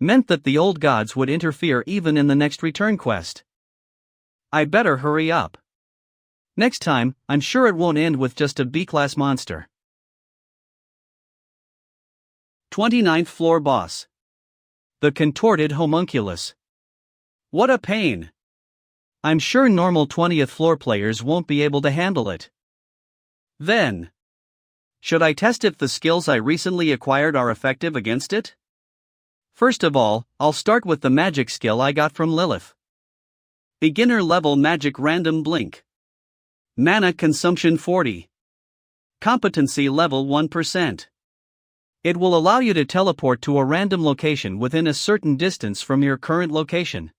[SPEAKER 2] meant that the old gods would interfere even in the next return quest. I better hurry up. Next time, I'm sure it won't end with just a B-class monster. 29th floor boss. The contorted homunculus. What a pain. I'm sure normal 20th floor players won't be able to handle it. Then, should I test if the skills I recently acquired are effective against it? First of all, I'll start with the magic skill I got from Lilith. Beginner level magic random blink. Mana consumption 40. Competency level 1%. It will allow you to teleport to a random location within a certain distance from your current location.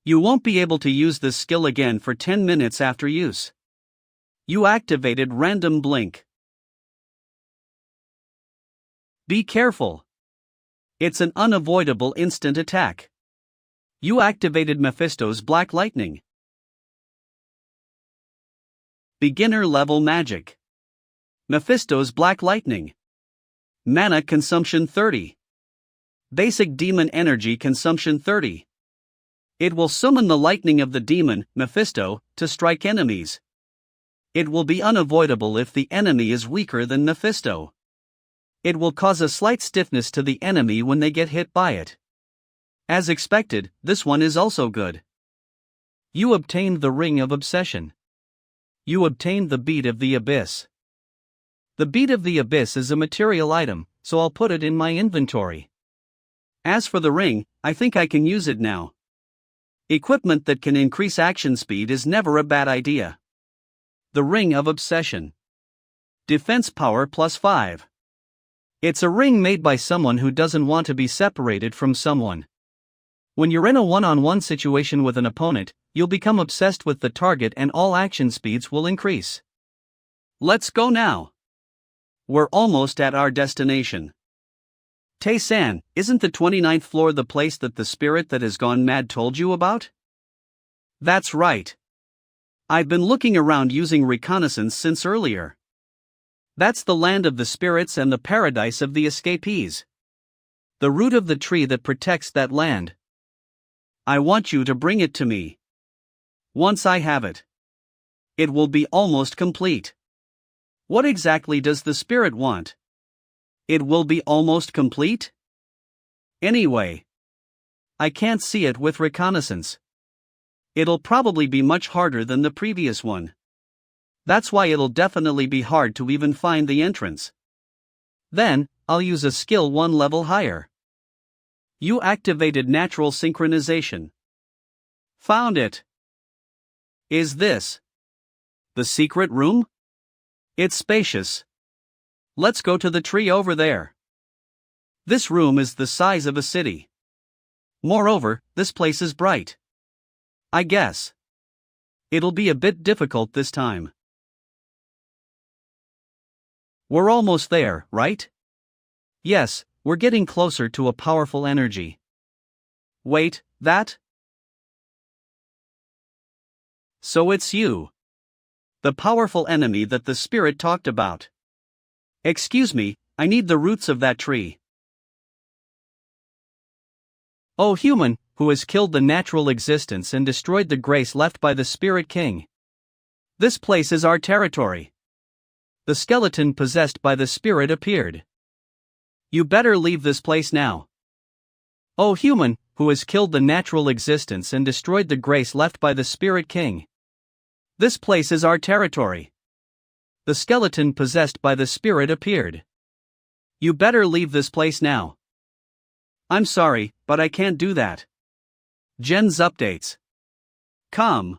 [SPEAKER 2] You won't be able to use this skill again for 10 minutes after use. You activated random blink. Be careful. It's an unavoidable instant attack. You activated Mephisto's Black Lightning. Beginner level magic. Mephisto's Black Lightning. Mana consumption 30. Basic demon energy consumption 30. It will summon the lightning of the demon, Mephisto, to strike enemies. It will be unavoidable if the enemy is weaker than Mephisto. It will cause a slight stiffness to the enemy when they get hit by it. As expected, this one is also good. You obtained the Ring of Obsession. You obtained the Bead of the Abyss. The Bead of the Abyss is a material item, so I'll put it in my inventory. As for the ring, I think I can use it now. Equipment that can increase action speed is never a bad idea. The Ring of Obsession. Defense power plus 5. It's a ring made by someone who doesn't want to be separated from someone. When you're in a one-on-one situation with an opponent, you'll become obsessed with the target and all action speeds will increase. Let's go now. We're almost at our destination.
[SPEAKER 1] Tae-san, isn't the 29th floor the place that the spirit that has gone mad told you about? That's right. I've been looking around using reconnaissance since earlier. That's the land of the spirits and the paradise of the escapees. The root of the tree that protects that land. I want you to bring it to me. Once I have it, it will be almost complete. What exactly does the spirit want? It will be almost complete? Anyway, I can't see it with reconnaissance. It'll probably be much harder than the previous one. That's why it'll definitely be hard to even find the entrance. Then, I'll use a skill one level higher. You activated natural synchronization. Found it. Is this the secret room? It's spacious. Let's go to the tree over there. This room is the size of a city. Moreover, this place is bright. I guess it'll be a bit difficult this time. We're almost there, right? Yes, we're getting closer to a powerful energy. Wait, that? So it's you. The powerful enemy that the spirit talked about. Excuse me, I need the roots of that tree. O human, who has killed the natural existence and destroyed the grace left by the Spirit King. This place is our territory. The skeleton possessed by the spirit appeared. You better leave this place now. O human, who has killed the natural existence and destroyed the grace left by the Spirit King. This place is our territory. The skeleton possessed by the spirit appeared. You better leave this place now. I'm sorry, but I can't do that. Jen's updates. Come.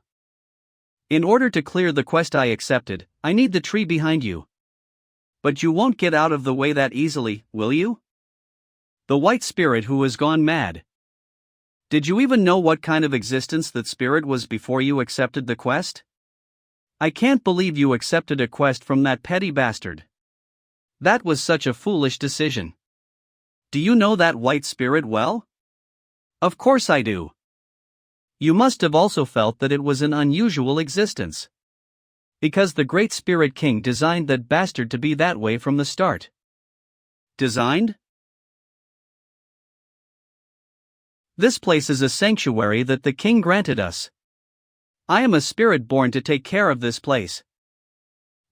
[SPEAKER 1] In order to clear the quest I accepted, I need the tree behind you. But you won't get out of the way that easily, will you? The white spirit who has gone mad. Did you even know what kind of existence that spirit was before you accepted the quest? I can't believe you accepted a quest from that petty bastard. That was such a foolish decision. Do you know that white spirit well? Of course I do. You must have also felt that it was an unusual existence. Because the Great Spirit King designed that bastard to be that way from the start. Designed? This place is a sanctuary that the king granted us. I am a spirit born to take care of this place.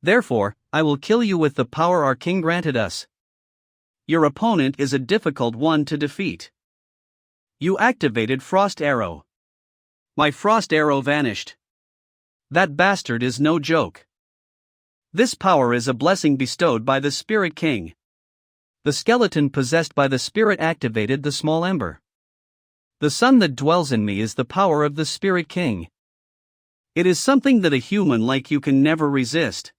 [SPEAKER 1] Therefore, I will kill you with the power our king granted us. Your opponent is a difficult one to defeat. You activated Frost Arrow. My Frost Arrow vanished. That bastard is no joke. This power is a blessing bestowed by the Spirit King. The skeleton possessed by the spirit activated the small ember. The sun that dwells in me is the power of the Spirit King. It is something that a human like you can never resist.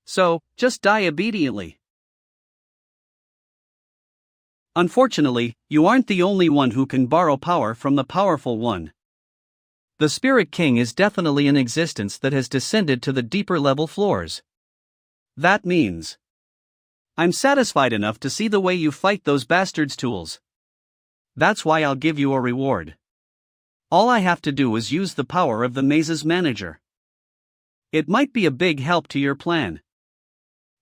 [SPEAKER 1] So, just die obediently. Unfortunately, you aren't the only one who can borrow power from the powerful one. The Spirit King is definitely an existence that has descended to the deeper level floors. That means I'm satisfied enough to see the way you fight those bastards' tools. That's why I'll give you a reward. All I have to do is use the power of the maze's manager. It might be a big help to your plan.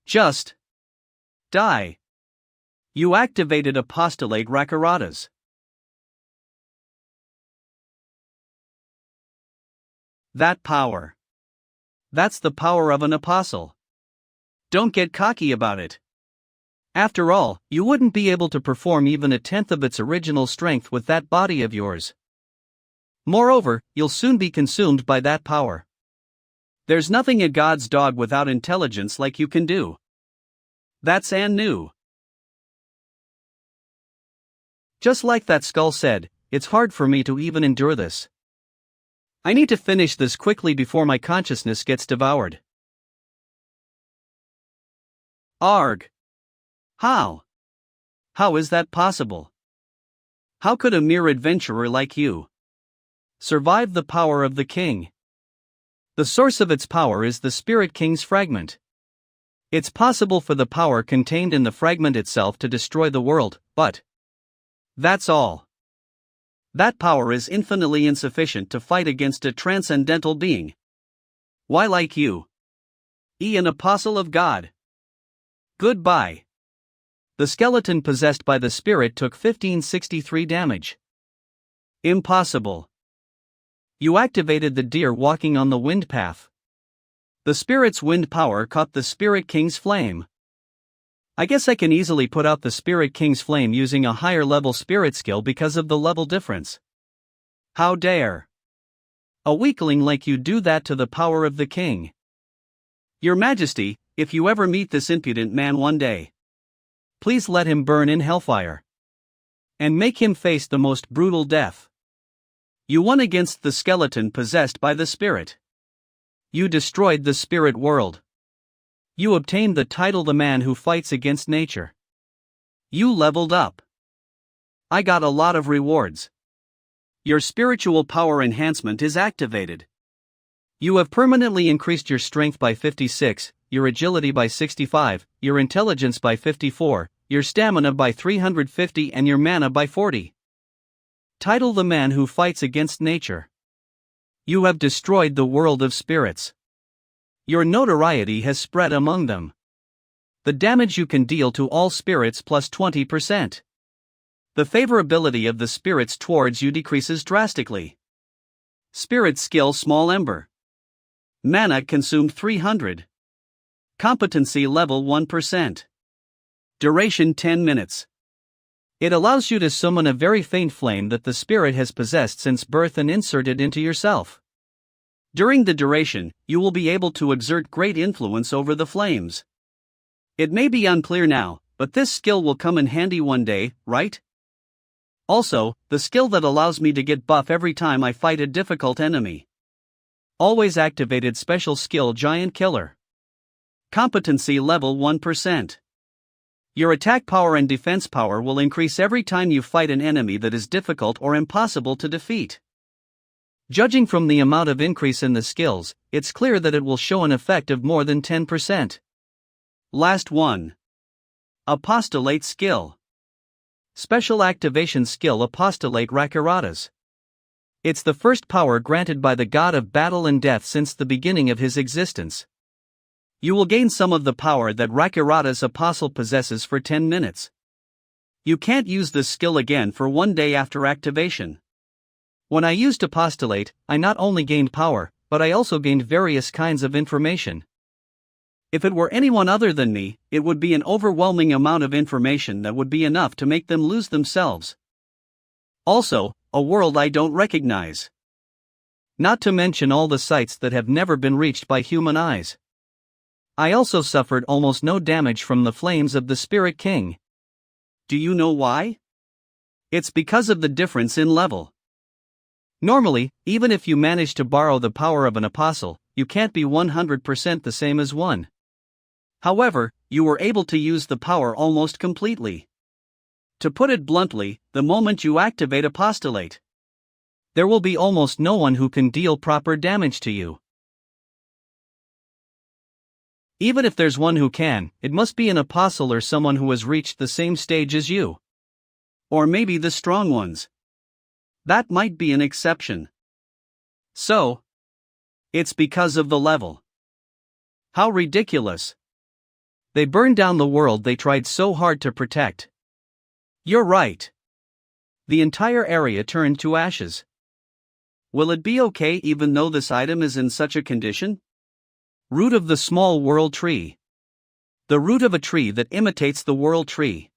[SPEAKER 1] Just die. You activated Apostolate Rakaratas. That power. That's the power of an apostle. Don't get cocky about it. After all, you wouldn't be able to perform even a tenth of its original strength with that body of yours. Moreover, you'll soon be consumed by that power. There's nothing a god's dog without intelligence like you can do. That's Ann knew. Just like that skull said, it's hard for me to even endure this. I need to finish this quickly before my consciousness gets devoured. Arg. How? How is that possible? How could a mere adventurer like you survive the power of the king? The source of its power is the Spirit King's fragment.
[SPEAKER 2] It's possible for the power contained in the fragment itself to destroy the world, but
[SPEAKER 1] that's all. That power is infinitely insufficient to fight against a transcendental being. Why, like you, an apostle of God. Goodbye.
[SPEAKER 2] The skeleton possessed by the spirit took 1563 damage.
[SPEAKER 1] Impossible.
[SPEAKER 2] You activated the deer walking on the wind path.
[SPEAKER 1] The spirit's wind power caught the Spirit King's flame.
[SPEAKER 2] I guess I can easily put out the Spirit King's flame using a higher level spirit skill because of the level difference.
[SPEAKER 1] How dare
[SPEAKER 2] a weakling like you do that to the power of the king?
[SPEAKER 1] Your Majesty, if you ever meet this impudent man one day,
[SPEAKER 2] please let him burn in hellfire. And make him face the most brutal death.
[SPEAKER 1] You won against the skeleton possessed by the spirit.
[SPEAKER 2] You destroyed the spirit world. You obtained the title the man who fights against nature.
[SPEAKER 1] You leveled up. I got a lot of rewards. Your spiritual power enhancement is activated.
[SPEAKER 2] You have permanently increased your strength by 56, your agility by 65, your intelligence by 54, your stamina by 350 and your mana by 40. Title the man who fights against nature. You have destroyed the world of spirits. Your notoriety has spread among them. The damage you can deal to all spirits plus 20%.
[SPEAKER 1] The favorability of the spirits towards you decreases drastically. Spirit skill small ember. Mana consumed 300. Competency level 1%. Duration 10 minutes.
[SPEAKER 2] It allows you to summon a very faint flame that the spirit has possessed since birth and insert it into yourself.
[SPEAKER 1] During the duration, you will be able to exert great influence over the flames. It may be unclear now, but this skill will come in handy one day, right? Also, the skill that allows me to get buff every time I fight a difficult enemy.
[SPEAKER 2] Always activated special skill Giant Killer.
[SPEAKER 1] Competency level 1%. Your attack power and defense power will increase every time you fight an enemy that is difficult or impossible to defeat.
[SPEAKER 2] Judging from the amount of increase in the skills, it's clear that it will show an effect of more than 10%.
[SPEAKER 1] Last one. Apostolate skill.
[SPEAKER 2] Special activation skill Apostolate Rakiratas. It's the first power granted by the god of battle and death since the beginning of his existence.
[SPEAKER 1] You will gain some of the power that Rakiratas Apostle possesses for 10 minutes. You can't use this skill again for 1 day after activation.
[SPEAKER 2] When I used Apostolate, I not only gained power, but I also gained various kinds of information.
[SPEAKER 1] If it were anyone other than me, it would be an overwhelming amount of information that would be enough to make them lose themselves. Also, a world I don't recognize.
[SPEAKER 2] Not to mention all the sights that have never been reached by human eyes. I also suffered almost no damage from the flames of the Spirit King.
[SPEAKER 1] Do you know why? It's because of the difference in level.
[SPEAKER 2] Normally, even if you manage to borrow the power of an apostle, you can't be 100% the same as one.
[SPEAKER 1] However, you were able to use the power almost completely. To put it bluntly, the moment you activate Apostolate,
[SPEAKER 2] there will be almost no one who can deal proper damage to you. Even if there's one who can, it must be an apostle or someone who has reached the same stage as you.
[SPEAKER 1] Or maybe the strong ones. That might be an exception. So, it's because of the level. How ridiculous.
[SPEAKER 2] They burned down the world they tried so hard to protect.
[SPEAKER 1] You're right.
[SPEAKER 2] The entire area turned to ashes.
[SPEAKER 1] Will it be okay even though this item is in such a condition?
[SPEAKER 2] Root of the small world tree. The root of a tree that imitates the world tree.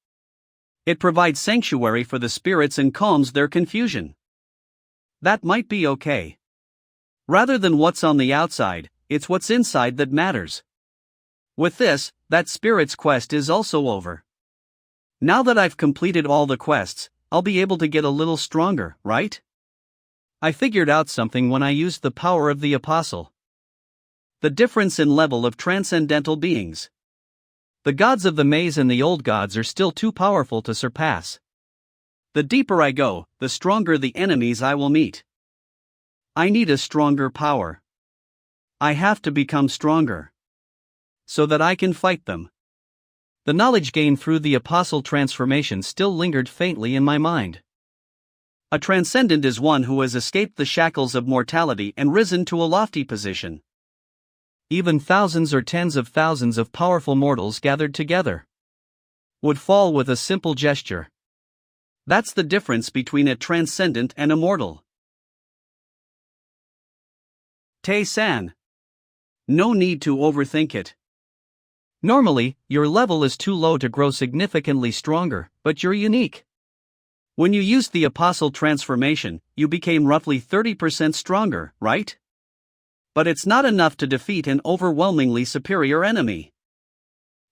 [SPEAKER 1] It provides sanctuary for the spirits and calms their confusion. That might be okay. Rather than what's on the outside, it's what's inside that matters. With this, that spirit's quest is also over. Now that I've completed all the quests, I'll be able to get a little stronger, right?
[SPEAKER 2] I figured out something when I used the power of the apostle.
[SPEAKER 1] The difference in level of transcendental beings.
[SPEAKER 2] The gods of the maze and the old gods are still too powerful to surpass.
[SPEAKER 1] The deeper I go, the stronger the enemies I will meet. I need a stronger power. I have to become stronger. so that I can fight them.
[SPEAKER 2] The knowledge gained through the apostle transformation still lingered faintly in my mind.
[SPEAKER 1] A transcendent is one who has escaped the shackles of mortality and risen to a lofty position.
[SPEAKER 2] Even thousands or tens of thousands of powerful mortals gathered together would fall with a simple gesture.
[SPEAKER 1] That's the difference between a transcendent and a mortal. Tae-san. No need to overthink it.
[SPEAKER 2] Normally, your level is too low to grow significantly stronger, but you're unique.
[SPEAKER 1] When you used the apostle transformation, you became roughly 30% stronger, right? But it's not enough to defeat an overwhelmingly superior enemy.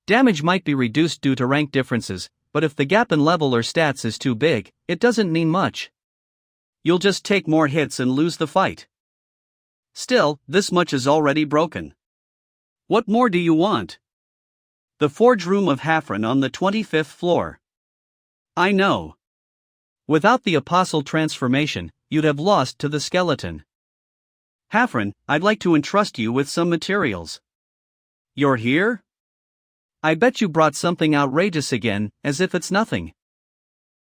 [SPEAKER 2] Damage might be reduced due to rank differences, but if the gap in level or stats is too big, it doesn't mean much.
[SPEAKER 1] You'll just take more hits and lose the fight. Still, this much is already broken. What more do you want? The forge room of Hafren on the 25th floor. I know.
[SPEAKER 2] Without the apostle transformation, you'd have lost to the skeleton.
[SPEAKER 1] Hafren, I'd like to entrust you with some materials. You're here?
[SPEAKER 2] I bet you brought something outrageous again, as if it's nothing.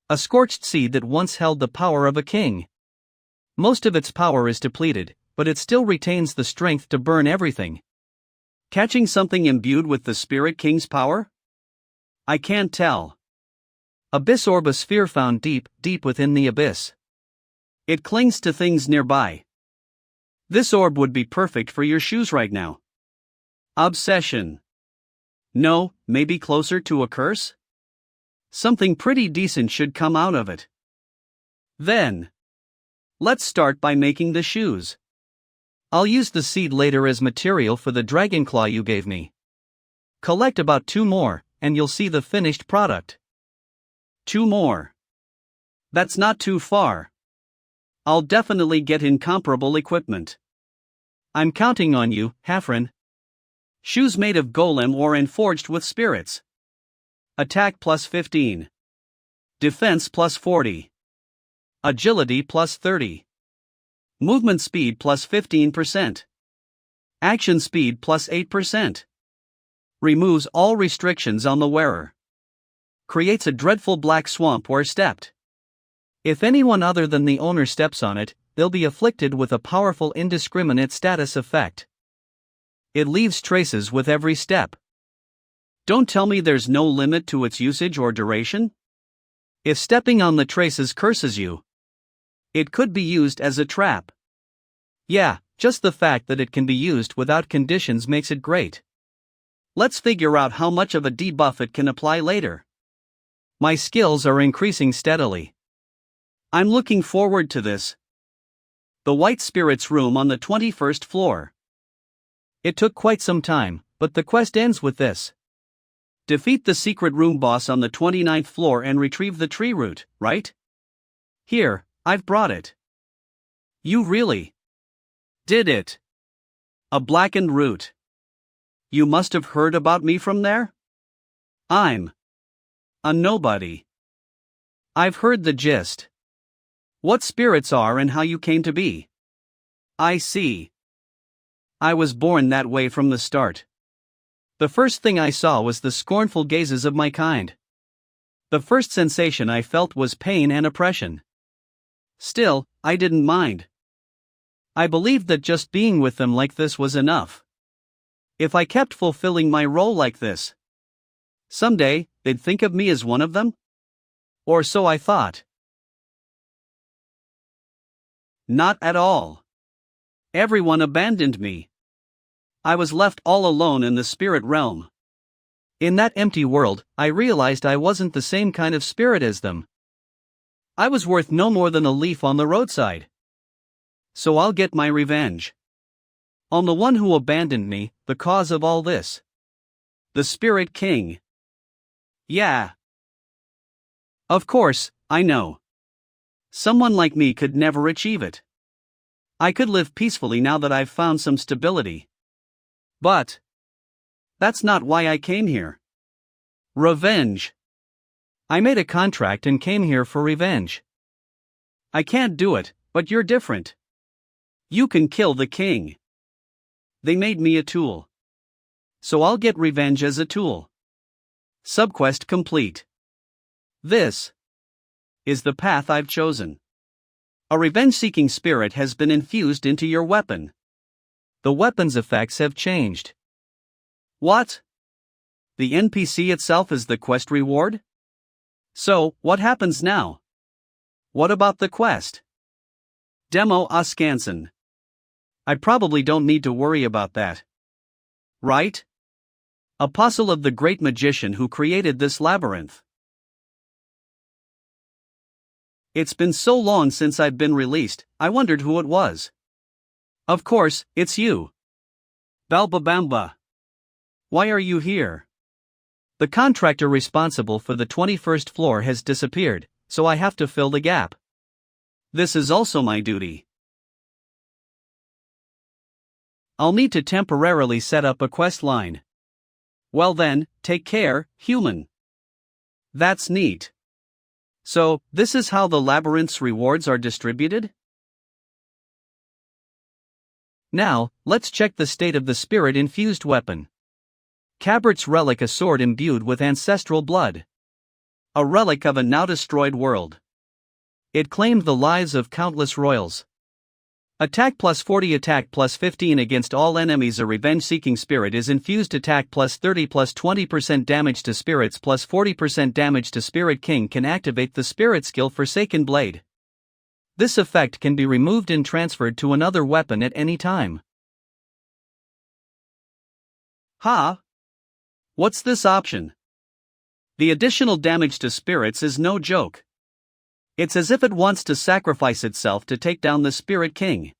[SPEAKER 2] A scorched seed that once held the power of a king. Most of its power is depleted, but it still retains the strength to burn everything.
[SPEAKER 1] Catching something imbued with the Spirit King's power? I can't tell.
[SPEAKER 2] Abyss orb, a sphere found deep, deep within the abyss.
[SPEAKER 1] It clings to things nearby. This orb would be perfect for your shoes right now. Obsession. No, maybe closer to a curse? Something pretty decent should come out of it. Then, let's start by making the shoes.
[SPEAKER 2] I'll use the seed later as material for the dragon claw you gave me. Collect about 2 more, and you'll see the finished product.
[SPEAKER 1] 2 more. That's not too far. I'll definitely get incomparable equipment.
[SPEAKER 2] I'm counting on you, Hafren.
[SPEAKER 1] Shoes made of golem ore and forged with spirits. Attack plus 15. Defense plus 40. Agility plus 30. Movement speed plus 15%. Action speed plus 8%. Removes all restrictions on the wearer. Creates a dreadful black swamp where stepped.
[SPEAKER 2] If anyone other than the owner steps on it, they'll be afflicted with a powerful indiscriminate status effect. It leaves traces with every step.
[SPEAKER 1] Don't tell me there's no limit to its usage or duration?
[SPEAKER 2] If stepping on the traces curses you,
[SPEAKER 1] it could be used as a trap.
[SPEAKER 2] Yeah, just the fact that it can be used without conditions makes it great.
[SPEAKER 1] Let's figure out how much of a debuff it can apply later.
[SPEAKER 2] My skills are increasing steadily.
[SPEAKER 1] I'm looking forward to this. The White Spirit's room on the 21st floor.
[SPEAKER 2] It took quite some time, but the quest ends with this.
[SPEAKER 1] Defeat the secret room boss on the 29th floor and retrieve the tree root, right? Here, I've brought it. You really did it. A blackened root. You must have heard about me from there? I'm a nobody.
[SPEAKER 2] I've heard the gist.
[SPEAKER 1] What spirits are and how you came to be. I see. I was born that way from the start.
[SPEAKER 2] The first thing I saw was the scornful gazes of my kind.
[SPEAKER 1] The first sensation I felt was pain and oppression. Still, I didn't mind. I believed that just being with them like this was enough. If I kept fulfilling my role like this, someday, they'd think of me as one of them? Or so I thought. Not at all. Everyone abandoned me. I was left all alone in the spirit realm.
[SPEAKER 2] In that empty world, I realized I wasn't the same kind of spirit as them.
[SPEAKER 1] I was worth no more than a leaf on the roadside. So I'll get my revenge. On the one who abandoned me, the cause of all this. The Spirit King. Yeah. Of course, I know. Someone like me could never achieve it. I could live peacefully now that I've found some stability. But that's not why I came here. Revenge.
[SPEAKER 2] I made a contract and came here for revenge.
[SPEAKER 1] I can't do it, but you're different. You can kill the king. They made me a tool. So I'll get revenge as a tool. Subquest complete. This is the path I've chosen. A revenge-seeking spirit has been infused into your weapon.
[SPEAKER 2] The weapon's effects have changed.
[SPEAKER 1] What? The NPC itself is the quest reward? So, what happens now? What about the quest? Demo Oscanson. I probably don't need to worry about that. Right? Apostle of the great magician who created this labyrinth. It's been so long since I've been released, I wondered who it was. Of course, it's you. Balbabamba. Why are you here?
[SPEAKER 2] The contractor responsible for the 21st floor has disappeared, so I have to fill the gap.
[SPEAKER 1] This is also my duty. I'll need to temporarily set up a quest line. Well then, take care, human. That's neat. So, this is how the labyrinth's rewards are distributed?
[SPEAKER 2] Now, let's check the state of the spirit-infused weapon. Cabert's relic, a sword imbued with ancestral blood.
[SPEAKER 1] A relic of a now-destroyed world.
[SPEAKER 2] It claimed the lives of countless royals.
[SPEAKER 1] Attack plus 40, attack plus 15 against all enemies. A revenge-seeking spirit is infused. Attack plus 30 plus 20% damage to spirits plus 40% damage to Spirit King can activate the spirit skill Forsaken Blade.
[SPEAKER 2] This effect can be removed and transferred to another weapon at any time.
[SPEAKER 1] Ha! What's this option? The additional damage to spirits is no joke. It's as if it wants to sacrifice itself to take down the Spirit King.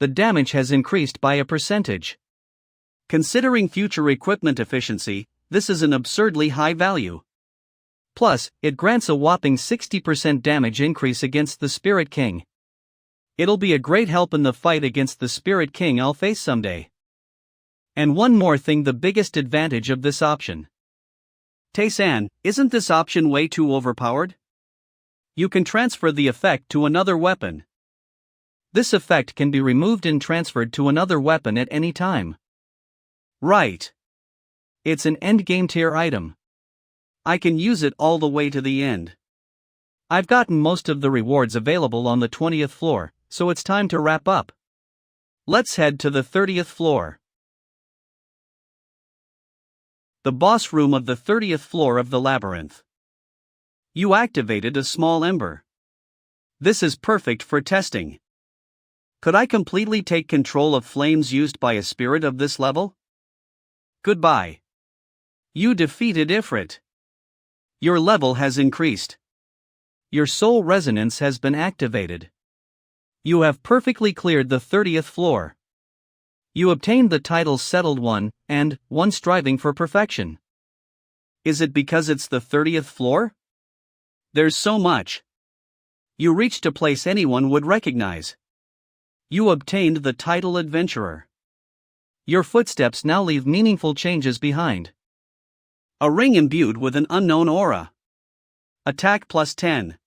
[SPEAKER 2] The damage has increased by a percentage.
[SPEAKER 1] Considering future equipment efficiency, this is an absurdly high value.
[SPEAKER 2] Plus, it grants a whopping 60% damage increase against the Spirit King.
[SPEAKER 1] It'll be a great help in the fight against the Spirit King I'll face someday.
[SPEAKER 2] And one more thing, the biggest advantage of this option.
[SPEAKER 1] Tae-san, isn't this option way too overpowered? You can transfer the effect to another weapon.
[SPEAKER 2] This effect can be removed and transferred to another weapon at any time.
[SPEAKER 1] Right.
[SPEAKER 2] It's an endgame tier item.
[SPEAKER 1] I can use it all the way to the end.
[SPEAKER 2] I've gotten most of the rewards available on the 20th floor, so it's time to wrap up.
[SPEAKER 1] Let's head to the 30th floor. The boss room of the 30th floor of the labyrinth. You activated a small ember. This is perfect for testing. Could I completely take control of flames used by a spirit of this level? Goodbye. You defeated Ifrit. Your level has increased.
[SPEAKER 2] Your soul resonance has been activated.
[SPEAKER 1] You have perfectly cleared the 30th floor.
[SPEAKER 2] You obtained the titles Settled One and One Striving for Perfection.
[SPEAKER 1] Is it because it's the 30th floor? There's so much. You reached a place anyone would recognize. You obtained the title Adventurer.
[SPEAKER 2] Your footsteps now leave meaningful changes behind.
[SPEAKER 1] A ring imbued with an unknown aura. Attack plus 10.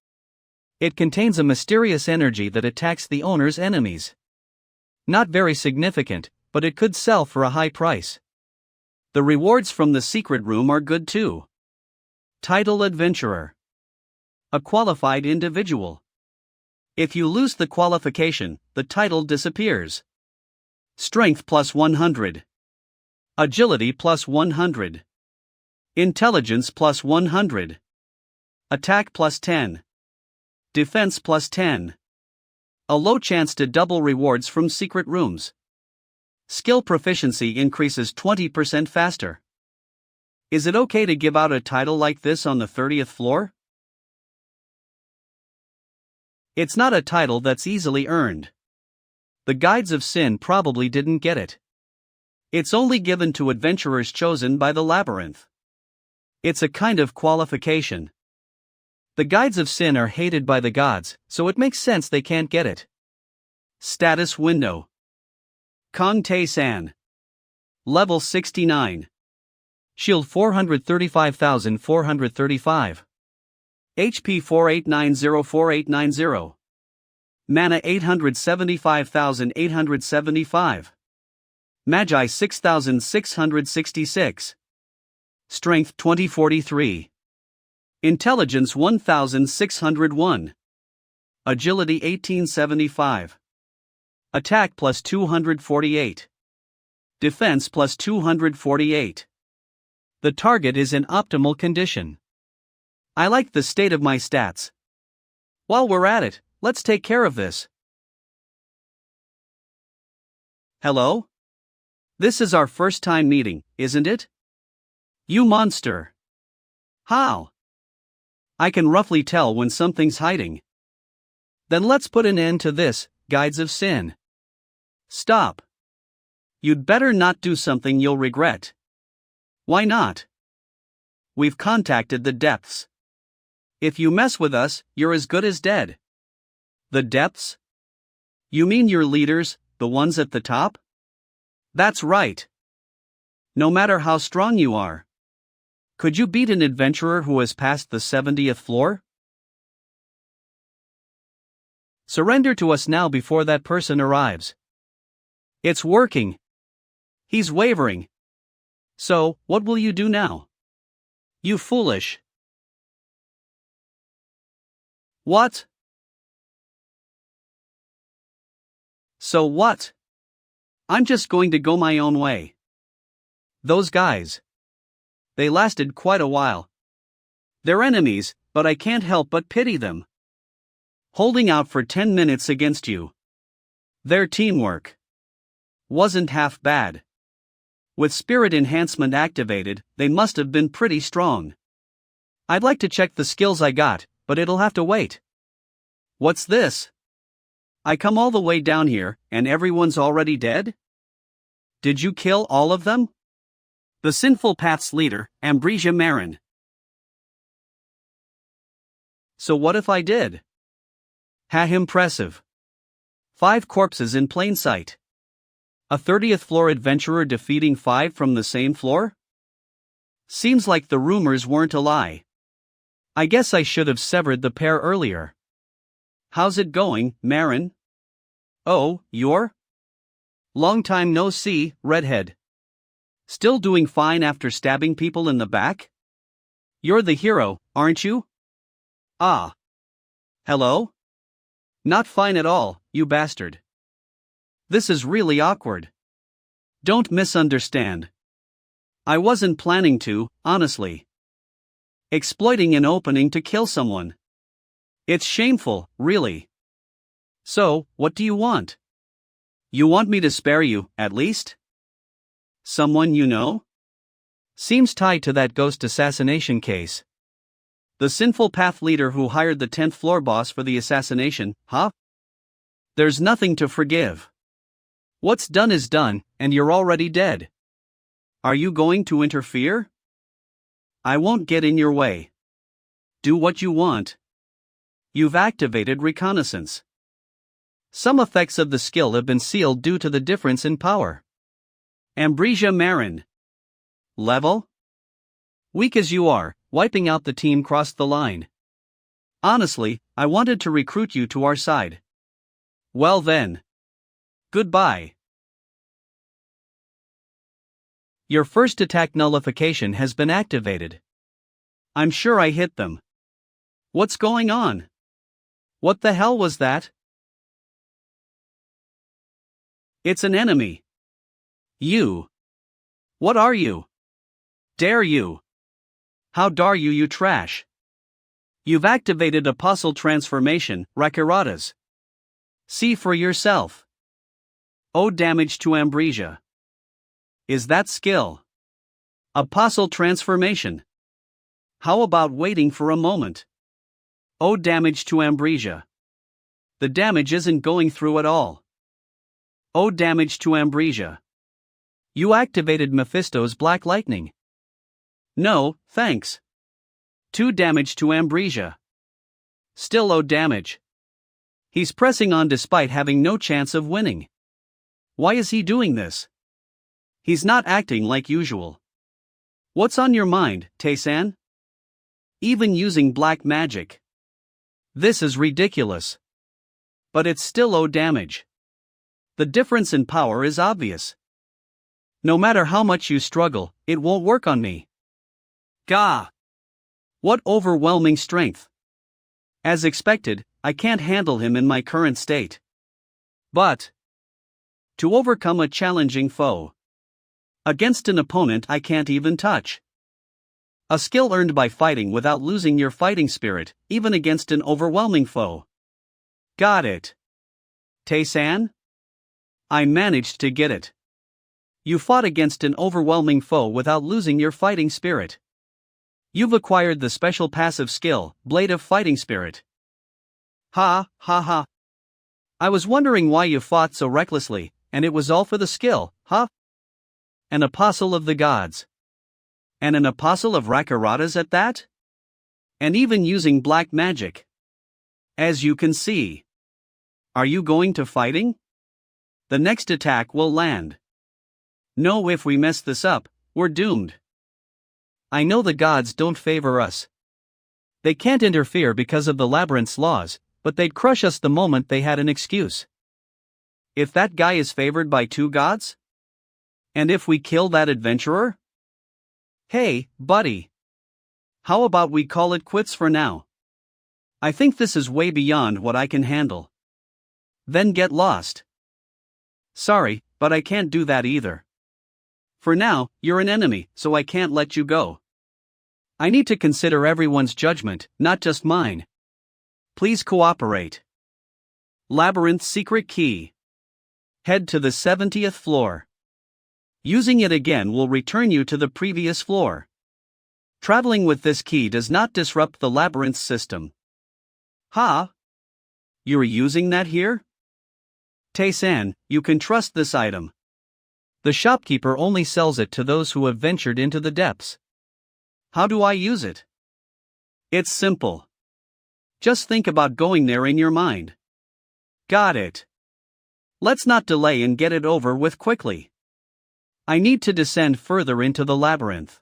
[SPEAKER 2] It contains a mysterious energy that attacks the owner's enemies. Not very significant, but it could sell for a high price.
[SPEAKER 1] The rewards from the secret room are good too. Title Adventurer. A qualified individual. If you lose the qualification, the title disappears. Strength plus 100. Agility plus 100. Intelligence plus 100. Attack plus 10. Defense plus 10. A low chance to double rewards from secret rooms. Skill proficiency increases 20% faster. Is it okay to give out a title like this on the 30th floor? It's not a title that's easily earned. The Guides of Sin probably didn't get it. It's only given to adventurers chosen by the labyrinth. It's a kind of qualification. The Guides of Sin are hated by the gods, so it makes sense they can't get it. Status window. Kong Tae-san. Level 69.
[SPEAKER 2] Shield 435,435.
[SPEAKER 1] HP 48904890. Mana 875,875. Magi 6666. Strength 2043. Intelligence 1601. Agility 1875. Attack plus 248. Defense plus 248. The target is in optimal condition. I like the state of my stats. While we're at it, let's take care of this. Hello? This is our first time meeting, isn't it? You monster. How? I can roughly tell when something's hiding. Then let's put an end to this, guides of sin. Stop. You'd better not do something you'll regret. Why not? We've contacted the depths. If you mess with us, you're as good as dead. The depths? You mean your leaders, the ones at the top? That's right. No matter how strong you are. Could you beat an adventurer who has passed the 70th floor? Surrender to us now before that person arrives. It's working. He's wavering. So, what will you do now? You foolish. What? So what? I'm just going to go my own way. Those guys. They lasted quite a while. They're enemies, but I can't help but pity them. Holding out for 10 minutes against you. Their teamwork wasn't half bad. With spirit enhancement activated, they must have been pretty strong. I'd like to check the skills I got, but it'll have to wait. What's this? I come all the way down here, and everyone's already dead? Did you kill all of them? The Sinful Path's leader, Ambrosia Marin. So what if I did? Ha, impressive. 5 corpses in plain sight. A 30th floor adventurer defeating 5 from the same floor? Seems like the rumors weren't a lie. I guess I should have severed the pair earlier. How's it going, Marin? Oh, you're? Long time no see, redhead. Still doing fine after stabbing people in the back? You're the hero, aren't you? Ah. Hello? Not fine at all, you bastard. This is really awkward. Don't misunderstand. I wasn't planning to, honestly. Exploiting an opening to kill someone. It's shameful, really. So, what do you want? You want me to spare you, at least? Someone you know? Seems tied to that ghost assassination case. The Sinful Path leader who hired the 10th floor boss for the assassination, huh? There's nothing to forgive. What's done is done, and you're already dead. Are you going to interfere? I won't get in your way. Do what you want. You've activated reconnaissance. Some effects of the skill have been sealed due to the difference in power. Ambrosia Marin. Level? Weak as you are, wiping out the team crossed the line. Honestly, I wanted to recruit you to our side. Well then. Goodbye. Your first attack nullification has been activated. I'm sure I hit them. What's going on? What the hell was that? It's an enemy. You. What are you? Dare you? How dare you, you trash? You've activated Apostle Transformation, Rakiratas. See for yourself. Oh, damage to Ambrosia. Is that skill? Apostle Transformation. How about waiting for a moment? Oh, damage to Ambrosia. The damage isn't going through at all. Oh, damage to Ambrosia. You activated Mephisto's Black Lightning. No, thanks. 2 damage to Ambrosia. Still oh damage. He's pressing on despite having no chance of winning. Why is he doing this? He's not acting like usual. What's on your mind, Tae-san? Even using black magic. This is ridiculous. But it's still oh damage. The difference in power is obvious.
[SPEAKER 2] No matter how much you struggle, it won't work on me.
[SPEAKER 1] Gah! What overwhelming strength! As expected, I can't handle him in my current state. But to overcome a challenging foe against an opponent I can't even touch. A skill earned by fighting without losing your fighting spirit, even against an overwhelming foe. Got it. Tae-san? I managed to get it. You fought against an overwhelming foe without losing your fighting spirit. You've acquired the special passive skill, Blade of Fighting Spirit. Ha, ha ha. I was wondering why you fought so recklessly, and it was all for the skill, huh? An apostle of the gods. And an apostle of Rakarata's at that? And even using black magic. As you can see. Are you going to fighting? The next attack will land. No, if we mess this up, we're doomed. I know the gods don't favor us. They can't interfere because of the labyrinth's laws, but they'd crush us the moment they had an excuse. If that guy is favored by 2 gods? And if we kill that adventurer? Hey, buddy. How about we call it quits for now? I think this is way beyond what I can handle. Then get lost. Sorry, but I can't do that either. For now, you're an enemy, so I can't let you go. I need to consider everyone's judgment, not just mine. Please cooperate. Labyrinth secret key. Head to the 70th floor. Using it again will return you to the previous floor. Traveling with this key does not disrupt the labyrinth system. Ha! You're using that here? Tae-san, you can trust this item. The shopkeeper only sells it to those who have ventured into the depths. How do I use it? It's simple. Just think about going there in your mind. Got it. Let's not delay and get it over with quickly. I need to descend further into the labyrinth.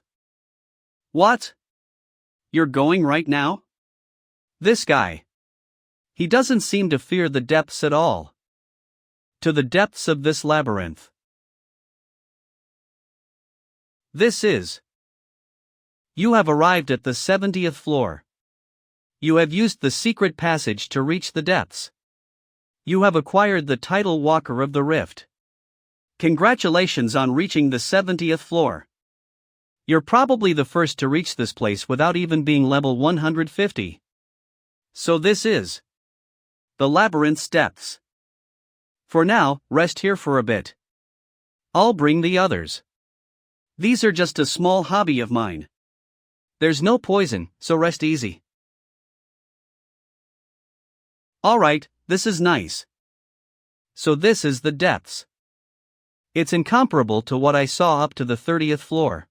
[SPEAKER 1] What? You're going right now? This guy. He doesn't seem to fear the depths at all. To the depths of this labyrinth. This is. You have arrived at the 70th floor. You have used the secret passage to reach the depths. You have acquired the title Walker of the Rift. Congratulations on reaching the 70th floor. You're probably the first to reach this place without even being level 150. So this is the labyrinth's depths. For now, rest here for a bit. I'll bring the others. These are just a small hobby of mine. There's no poison, so rest easy. Alright, this is nice. So this is the depths. It's incomparable to what I saw up to the 30th floor.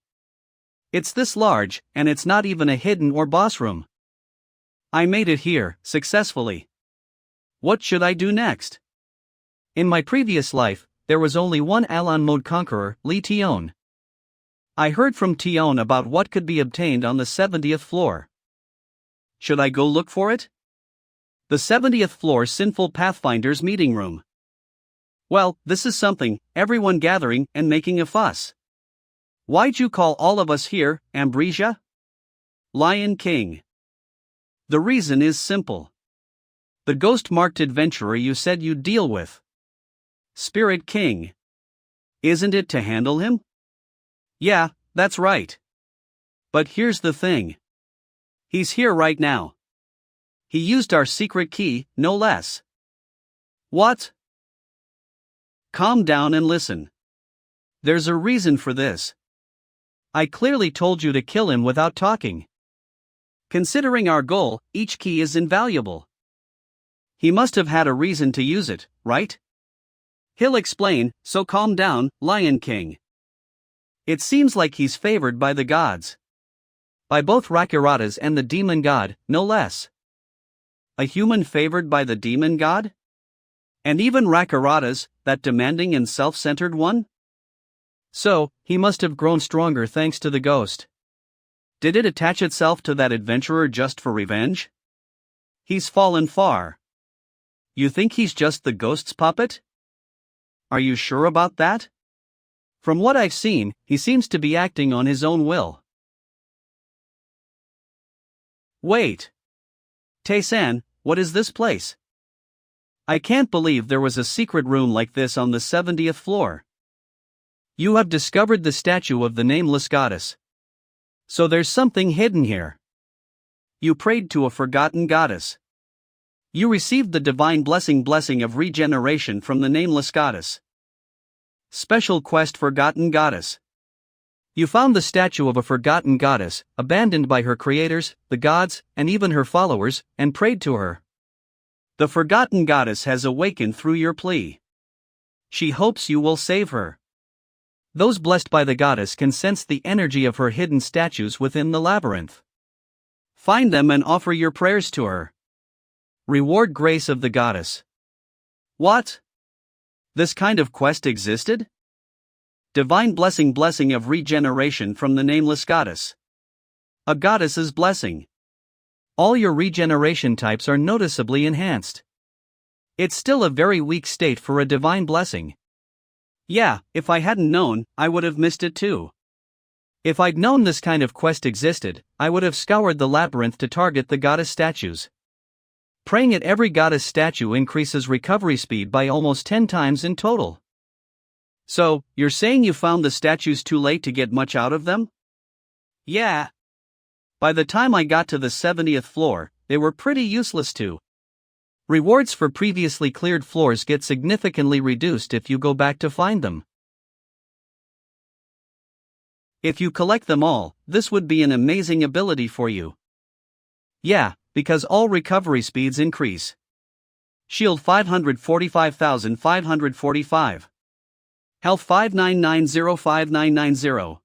[SPEAKER 1] It's this large, and it's not even a hidden or boss room. I made it here, successfully. What should I do next? In my previous life, there was only one Alon mode conqueror, Lee Tion. I heard from Tion about what could be obtained on the 70th floor. Should I go look for it? The 70th floor Sinful Pathfinder's meeting room. Well, this is something, everyone gathering and making a fuss. Why'd you call all of us here, Ambrosia? Lion King. The reason is simple. The ghost-marked adventurer you said you'd deal with. Spirit King. Isn't it to handle him? Yeah, that's right. But here's the thing. He's here right now. He used our secret key, no less. What? Calm down and listen. There's a reason for this. I clearly told you to kill him without talking. Considering our goal, each key is invaluable. He must have had a reason to use it, right? He'll explain, so calm down, Lion King. It seems like he's favored by the gods. By both Rakirata's and the demon god, no less. A human favored by the demon god? And even Rakirata's, that demanding and self-centered one? So, he must have grown stronger thanks to the ghost. Did it attach itself to that adventurer just for revenge? He's fallen far. You think he's just the ghost's puppet? Are you sure about that?
[SPEAKER 2] From what I've seen, he seems to be acting on his own will.
[SPEAKER 1] Wait. Tae-san, what is this place? I can't believe there was a secret room like this on the 70th floor.
[SPEAKER 2] You have discovered the statue of the nameless goddess.
[SPEAKER 1] So there's something hidden here. You prayed to a forgotten goddess. You received the divine blessing of regeneration from the nameless goddess. Special quest Forgotten Goddess.
[SPEAKER 2] You found the statue of a forgotten goddess, abandoned by her creators, the gods, and even her followers, and prayed to her.
[SPEAKER 1] The forgotten goddess has awakened through your plea. She hopes you will save her.
[SPEAKER 2] Those blessed by the goddess can sense the energy of her hidden statues within the labyrinth.
[SPEAKER 1] Find them and offer your prayers to her.
[SPEAKER 2] Reward grace of the goddess.
[SPEAKER 1] What? This kind of quest existed? Divine blessing of regeneration from the nameless goddess. A goddess's blessing.
[SPEAKER 2] All your regeneration types are noticeably enhanced. It's still a very weak state for a divine blessing.
[SPEAKER 1] Yeah, if I hadn't known, I would have missed it too.
[SPEAKER 2] If I'd known this kind of quest existed, I would have scoured the labyrinth to target the goddess statues. Praying at every goddess statue increases recovery speed by almost 10 times in total.
[SPEAKER 1] So, you're saying you found the statues too late to get much out of them?
[SPEAKER 2] Yeah.
[SPEAKER 1] By the time I got to the 70th floor, they were pretty useless too.
[SPEAKER 2] Rewards for previously cleared floors get significantly reduced if you go back to find them.
[SPEAKER 1] If you collect them all, this would be an amazing ability for you.
[SPEAKER 2] Yeah, because all recovery speeds increase.
[SPEAKER 1] Shield 545,545. Health 5990590.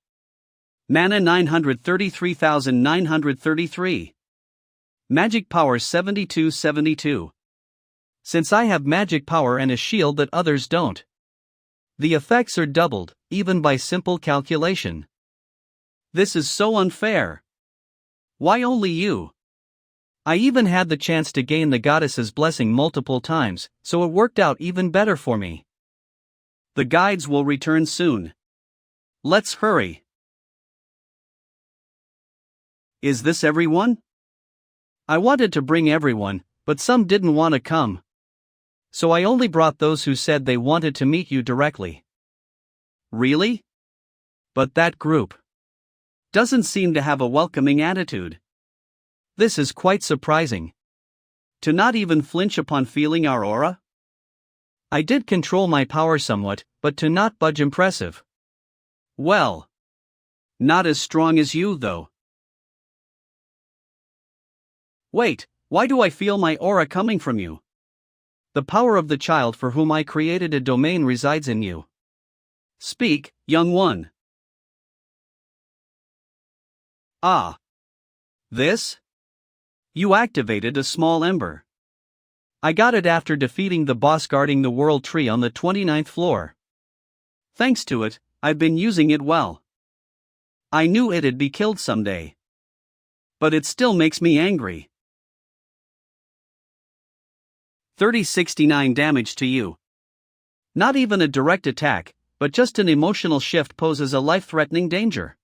[SPEAKER 1] Mana 933,933. Magic power 7272.
[SPEAKER 2] Since I have magic power and a shield that others don't, the effects are doubled, even by simple calculation.
[SPEAKER 1] This is so unfair. Why only you?
[SPEAKER 2] I even had the chance to gain the goddess's blessing multiple times, so it worked out even better for me.
[SPEAKER 1] The guides will return soon. Let's hurry. Is this everyone?
[SPEAKER 2] I wanted to bring everyone, but some didn't want to come. So I only brought those who said they wanted to meet you directly.
[SPEAKER 1] Really?
[SPEAKER 2] But that group
[SPEAKER 1] doesn't seem to have a welcoming attitude.
[SPEAKER 2] This is quite surprising.
[SPEAKER 1] To not even flinch upon feeling our aura?
[SPEAKER 2] I did control my power somewhat, but to not budge impressive.
[SPEAKER 1] Well, not as strong as you though. Wait, why do I feel my aura coming from you?
[SPEAKER 2] The power of the child for whom I created a domain resides in you.
[SPEAKER 1] Speak, young one. Ah. This? You activated a small ember.
[SPEAKER 2] I got it after defeating the boss guarding the world tree on the 29th floor.
[SPEAKER 1] Thanks to it, I've been using it well. I knew it'd be killed someday. But it still makes me angry. 3069 damage to you. Not even a direct attack, but just an emotional shift poses a life-threatening danger.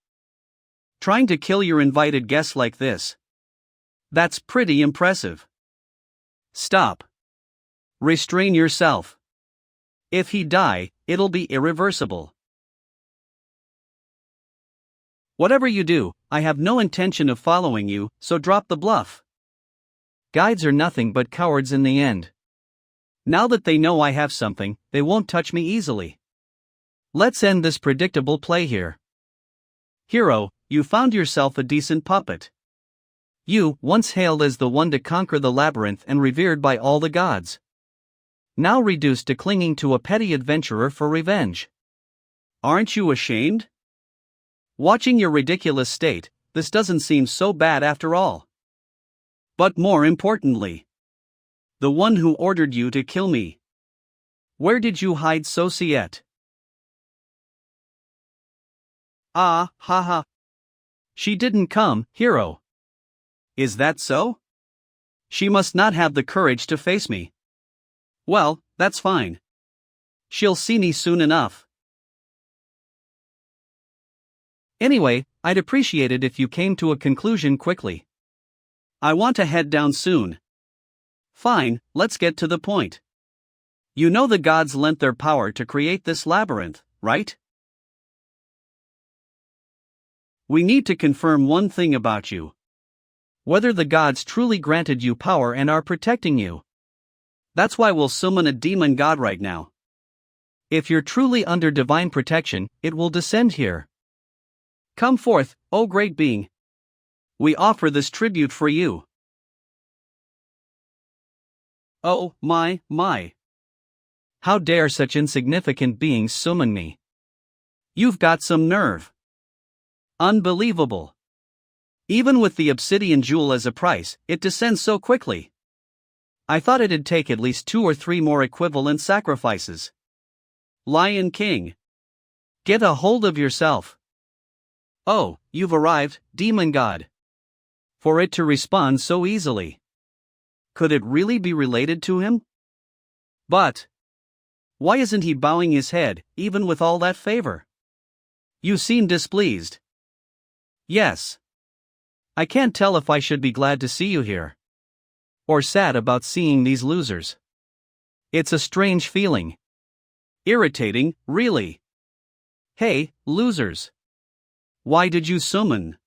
[SPEAKER 1] Trying to kill your invited guests like this. That's pretty impressive. Stop. Restrain yourself. If he die, it'll be irreversible. Whatever you do, I have no intention of following you, so drop the bluff.
[SPEAKER 2] Guides are nothing but cowards in the end.
[SPEAKER 1] Now that they know I have something, they won't touch me easily.
[SPEAKER 2] Let's end this predictable play here.
[SPEAKER 1] Hero, you found yourself a decent puppet.
[SPEAKER 2] You, once hailed as the one to conquer the labyrinth and revered by all the gods, now reduced to clinging to a petty adventurer for revenge.
[SPEAKER 1] Aren't you ashamed? Watching your ridiculous state, this doesn't seem so bad after all. But more importantly, the one who ordered you to kill me. Where did you hide Societe? Ah, haha. She didn't come, hero. Is that so? She must not have the courage to face me. Well, that's fine. She'll see me soon enough.
[SPEAKER 2] Anyway, I'd appreciate it if you came to a conclusion quickly.
[SPEAKER 1] I want to head down soon. Fine, let's get to the point. You know the gods lent their power to create this labyrinth, right? We need to confirm one thing about you.
[SPEAKER 2] Whether the gods truly granted you power and are protecting you.
[SPEAKER 1] That's why we'll summon a demon god right now.
[SPEAKER 2] If you're truly under divine protection, it will descend here.
[SPEAKER 1] Come forth, O great being. We offer this tribute for you. Oh, my.
[SPEAKER 2] How dare such insignificant beings summon me?
[SPEAKER 1] You've got some nerve. Unbelievable. Even with the obsidian jewel as a price, it descends so quickly. I thought it'd take at least 2 or 3 more equivalent sacrifices. Lion King.
[SPEAKER 2] Get a hold of yourself.
[SPEAKER 1] Oh, you've arrived, demon god.
[SPEAKER 2] For it to respond so easily.
[SPEAKER 1] Could it really be related to him? But why isn't he bowing his head, even with all that favor? You seem displeased.
[SPEAKER 2] Yes. I can't tell if I should be glad to see you here. Or sad about seeing these losers. It's a strange feeling.
[SPEAKER 1] Irritating, really.
[SPEAKER 2] Hey, losers.
[SPEAKER 1] Why did you summon?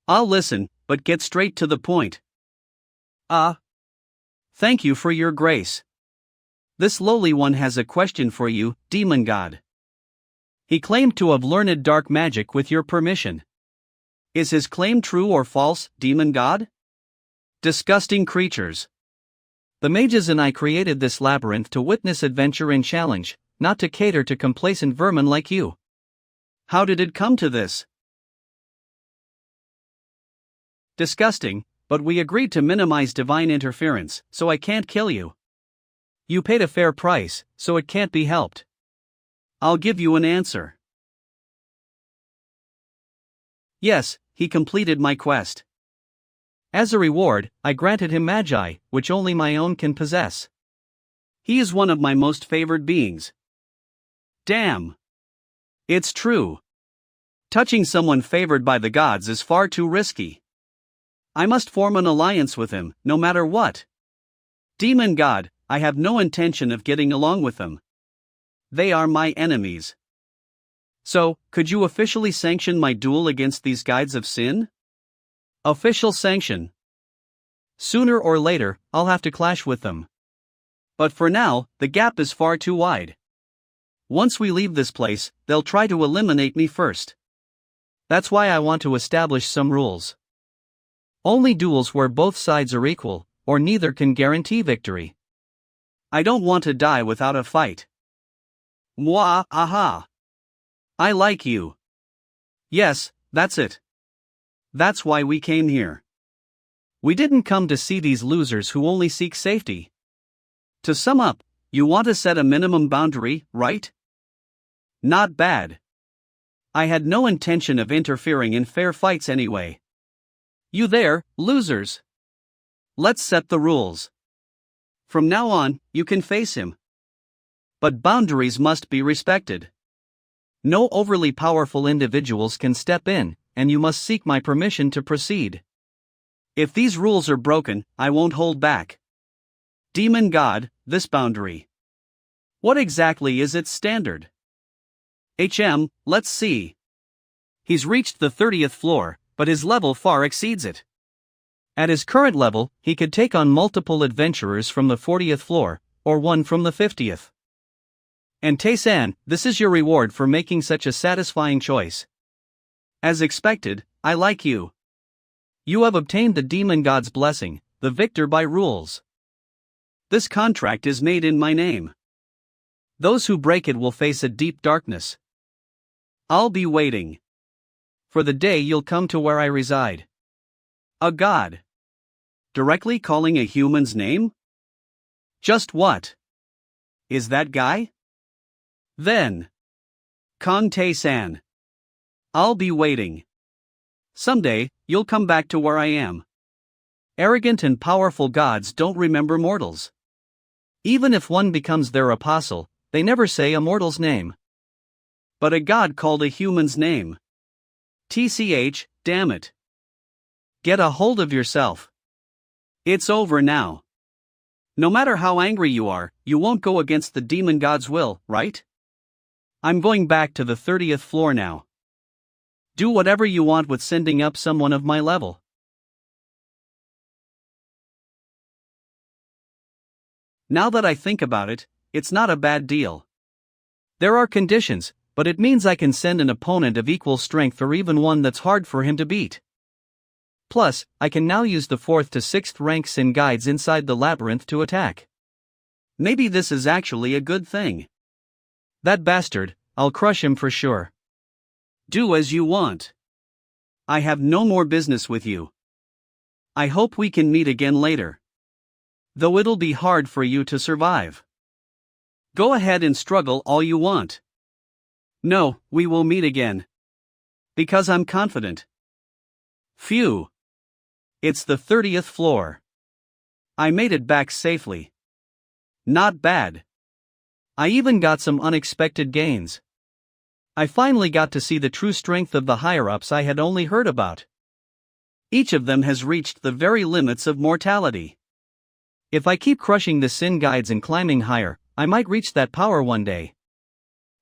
[SPEAKER 1] I'll listen, but get straight to the point. Thank you for your grace. This lowly one has a question for you, demon god.
[SPEAKER 2] He claimed to have learned dark magic with your permission.
[SPEAKER 1] Is his claim true or false, demon god?
[SPEAKER 2] Disgusting creatures. The mages and I created this labyrinth to witness adventure and challenge, not to cater to complacent vermin like you.
[SPEAKER 1] How did it come to this? Disgusting, but we agreed to minimize divine interference, so I can't kill you.
[SPEAKER 2] You paid a fair price, so it can't be helped.
[SPEAKER 1] I'll give you an answer. Yes, he completed my quest.
[SPEAKER 2] As a reward, I granted him magi, which only my own can possess.
[SPEAKER 1] He is one of my most favored beings. Damn. It's true. Touching someone favored by the gods is far too risky. I must form an alliance with him, no matter what. Demon god, I have no intention of getting along with them. They are my enemies. So, could you officially sanction my duel against these guides of sin?
[SPEAKER 2] Official sanction. Sooner or later, I'll have to clash with them.
[SPEAKER 1] But for now, the gap is far too wide. Once we leave this place, they'll try to eliminate me first.
[SPEAKER 2] That's why I want to establish some rules. Only duels where both sides are equal, or neither can guarantee victory.
[SPEAKER 1] I don't want to die without a fight. Mwah, aha. I like you. Yes, that's it. That's why we came here.
[SPEAKER 2] We didn't come to see these losers who only seek safety.
[SPEAKER 1] To sum up, you want to set a minimum boundary, right? Not bad. I had no intention of interfering in fair fights anyway. You there, losers? Let's set the rules. From now on, you can face him. But boundaries must be respected.
[SPEAKER 2] No overly powerful individuals can step in, and you must seek my permission to proceed.
[SPEAKER 1] If these rules are broken, I won't hold back. Demon god, this boundary. What exactly is its standard? Let's see. He's reached the 30th floor, but his level far exceeds it.
[SPEAKER 2] At his current level, he could take on multiple adventurers from the 40th floor, or one from the 50th. And Tae-san, this is your reward for making such a satisfying choice.
[SPEAKER 1] As expected, I like you.
[SPEAKER 2] You have obtained the demon god's blessing, the victor by rules.
[SPEAKER 1] This contract is made in my name. Those who break it will face a deep darkness. I'll be waiting.
[SPEAKER 2] For the day you'll come to where I reside.
[SPEAKER 1] A god. Directly calling a human's name? Just what? Is that guy? Then. Kong Tae-san. I'll be waiting. Someday, you'll come back to where I am.
[SPEAKER 2] Arrogant and powerful gods don't remember mortals. Even if one becomes their apostle, they never say a mortal's name.
[SPEAKER 1] But a god called a human's name. TCH, damn it.
[SPEAKER 2] Get a hold of yourself.
[SPEAKER 1] It's over now. No matter how angry you are, you won't go against the demon god's will, right?
[SPEAKER 2] I'm going back to the 30th floor now. Do whatever you want with sending up someone of my level.
[SPEAKER 1] Now that I think about it, it's not a bad deal.
[SPEAKER 2] There are conditions, but it means I can send an opponent of equal strength or even one that's hard for him to beat. Plus, I can now use the 4th to 6th rank Sin guides inside the labyrinth to attack.
[SPEAKER 1] Maybe this is actually a good thing.
[SPEAKER 2] That bastard, I'll crush him for sure.
[SPEAKER 1] Do as you want. I have no more business with you. I hope we can meet again later. Though it'll be hard for you to survive. Go ahead and struggle all you want. No, we will meet again. Because I'm confident. Phew. It's the 30th floor. I made it back safely. Not bad.
[SPEAKER 2] I even got some unexpected gains. I finally got to see the true strength of the higher-ups I had only heard about.
[SPEAKER 1] Each of them has reached the very limits of mortality.
[SPEAKER 2] If I keep crushing the Sin guides and climbing higher, I might reach that power one day.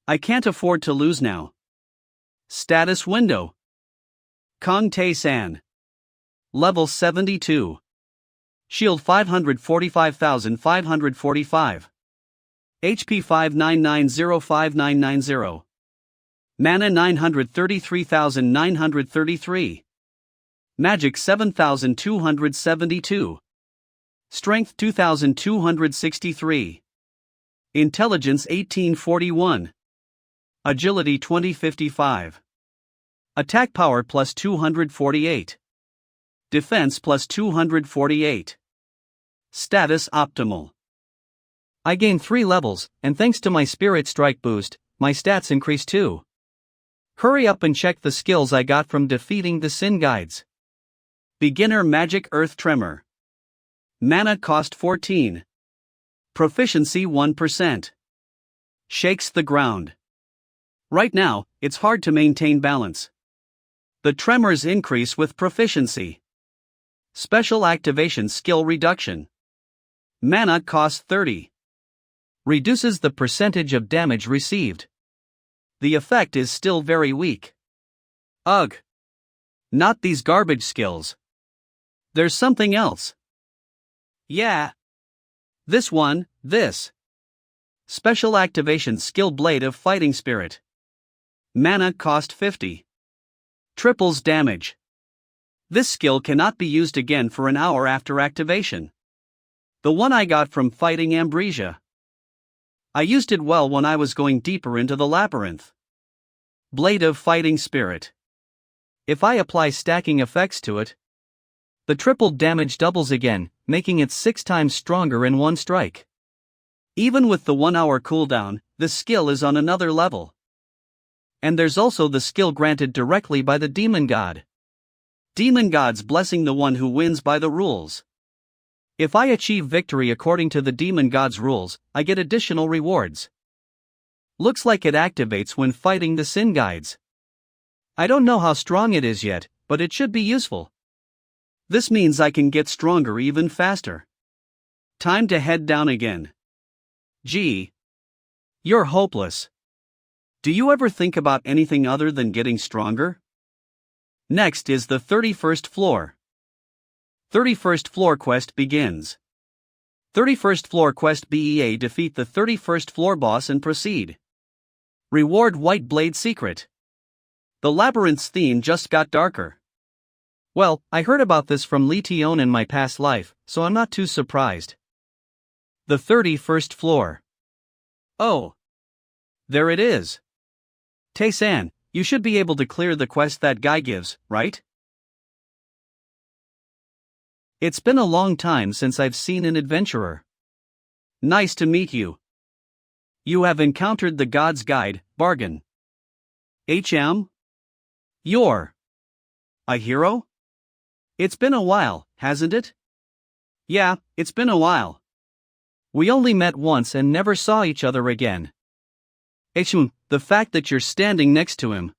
[SPEAKER 1] I can't afford to lose now. Status window. Kong Tae-san. Level 72. Shield 545,545. HP 59905990. Mana 933,933. Magic 7,272. Strength 2,263. Intelligence 1841. Agility 2055. Attack power plus 248. Defense plus 248. Status optimal.
[SPEAKER 2] I gain 3 levels, and thanks to my Spirit Strike boost, my stats increase too. Hurry up and check the skills I got from defeating the Sin guides.
[SPEAKER 1] Beginner Magic Earth Tremor. Mana cost 14. Proficiency 1%. Shakes the ground. Right now, it's hard to maintain balance. The tremors increase with proficiency. Special activation skill reduction. Mana cost 30.
[SPEAKER 2] Reduces the percentage of damage received.
[SPEAKER 1] The effect is still very weak. Ugh. Not these garbage skills. There's something else. Yeah. This one, this. Special activation skill Blade of Fighting Spirit. Mana cost 50. Triples damage. This skill cannot be used again for an hour after activation. The one I got from fighting Ambrosia. I used it well when I was going deeper into the labyrinth. Blade of Fighting Spirit.
[SPEAKER 2] If I apply stacking effects to it, the triple damage doubles again, making it 6 times stronger in one strike.
[SPEAKER 1] Even with the 1 hour cooldown, the skill is on another level. And there's also the skill granted directly by the demon god. Demon gods blessing the one who wins by the rules. If I achieve victory according to the demon god's rules, I get additional rewards. Looks like it activates when fighting the Sin guides. I don't know how strong it is yet, but it should be useful. This means I can get stronger even faster. Time to head down again. Gee. You're hopeless. Do you ever think about anything other than getting stronger? Next is the 31st floor. 31st floor quest begins. 31st floor quest BEA: defeat the 31st floor boss and proceed. Reward White Blade secret. The labyrinth's theme just got darker.
[SPEAKER 2] Well, I heard about this from Lee Tion in my past life, so I'm not too surprised.
[SPEAKER 1] The 31st floor. Oh. There it is. Tae-san, you should be able to clear the quest that guy gives, right? It's been a long time since I've seen an adventurer. Nice to meet you. You have encountered the God's Guide, bargain. HM? You're a hero? It's been a while, hasn't it? Yeah, it's been a while.
[SPEAKER 2] We only met once and never saw each other again.
[SPEAKER 1] The fact that you're standing next to him.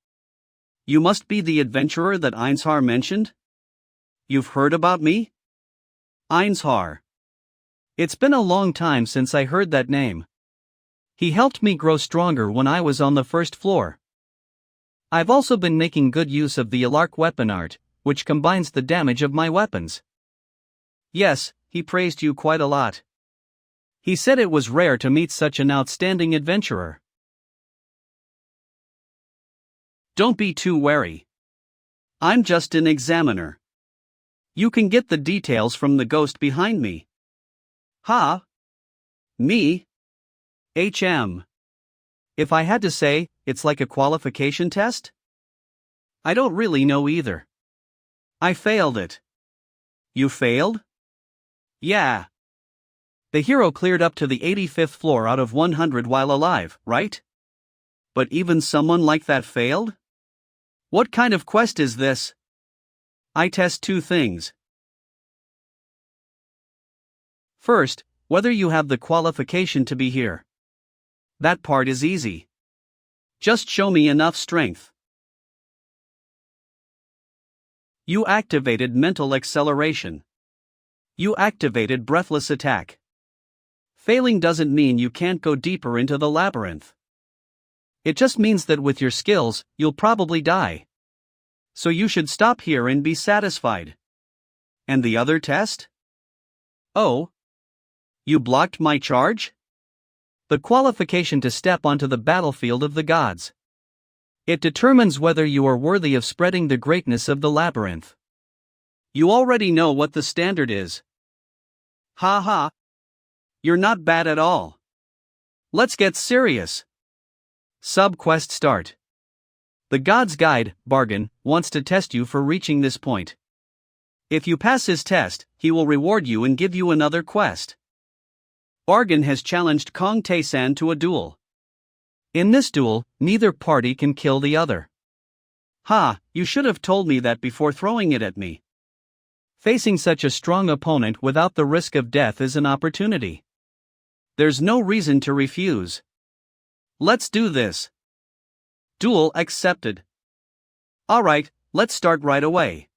[SPEAKER 1] You must be the adventurer that Einshar mentioned? You've heard about me? Einshar.
[SPEAKER 2] It's been a long time since I heard that name. He helped me grow stronger when I was on the first floor. I've also been making good use of the Alark weapon art, which combines the damage of my weapons.
[SPEAKER 1] Yes, he praised you quite a lot.
[SPEAKER 2] He said it was rare to meet such an outstanding adventurer.
[SPEAKER 1] Don't be too wary. I'm just an examiner. You can get the details from the ghost behind me. Ha? Me? HM.
[SPEAKER 2] If I had to say, it's like a qualification test?
[SPEAKER 1] I don't really know either. I failed it. You failed? Yeah.
[SPEAKER 2] The hero cleared up to the 85th floor out of 100 while alive, right?
[SPEAKER 1] But even someone like that failed? What kind of quest is this? I test two things.
[SPEAKER 2] First, whether you have the qualification to be here.
[SPEAKER 1] That part is easy. Just show me enough strength. You activated mental acceleration. You activated breathless attack. Failing doesn't mean you can't go deeper into the labyrinth.
[SPEAKER 2] It just means that with your skills, you'll probably die.
[SPEAKER 1] So you should stop here and be satisfied. And the other test? Oh. You blocked my charge?
[SPEAKER 2] The qualification to step onto the battlefield of the gods. It determines whether you are worthy of spreading the greatness of the labyrinth.
[SPEAKER 1] You already know what the standard is. Ha ha. You're not bad at all. Let's get serious.
[SPEAKER 2] Sub-quest start. The God's Guide, Bargain, wants to test you for reaching this point.
[SPEAKER 1] If you pass his test, he will reward you and give you another quest. Bargain has challenged Kong Tae-san to a duel.
[SPEAKER 2] In this duel, neither party can kill the other.
[SPEAKER 1] Ha, you should have told me that before throwing it at me.
[SPEAKER 2] Facing such a strong opponent without the risk of death is an opportunity.
[SPEAKER 1] There's no reason to refuse. Let's do this. Duel accepted. Alright, let's start right away.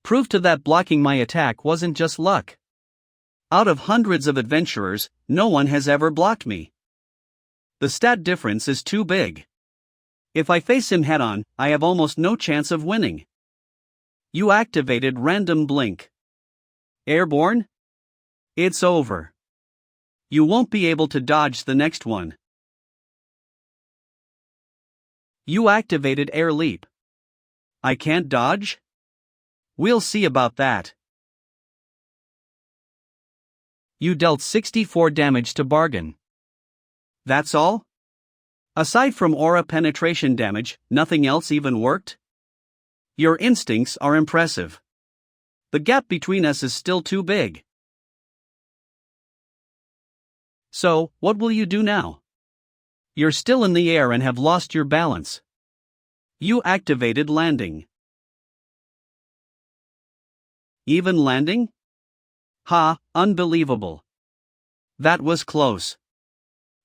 [SPEAKER 2] Prove to that blocking my attack wasn't just luck.
[SPEAKER 1] Out of hundreds of adventurers, no one has ever blocked me. The stat difference is too big. If I face him head-on, I have almost no chance of winning. You activated random blink. Airborne? It's over. You won't be able to dodge the next one. You activated air leap. I can't dodge? We'll see about that.
[SPEAKER 2] You dealt 64 damage to Bargain.
[SPEAKER 1] That's all? Aside from aura penetration damage, nothing else even worked? Your instincts are impressive. The gap between us is still too big. So, what will you do now? You're still in the air and have lost your balance. You activated landing. Even landing? Ha, unbelievable. That was close.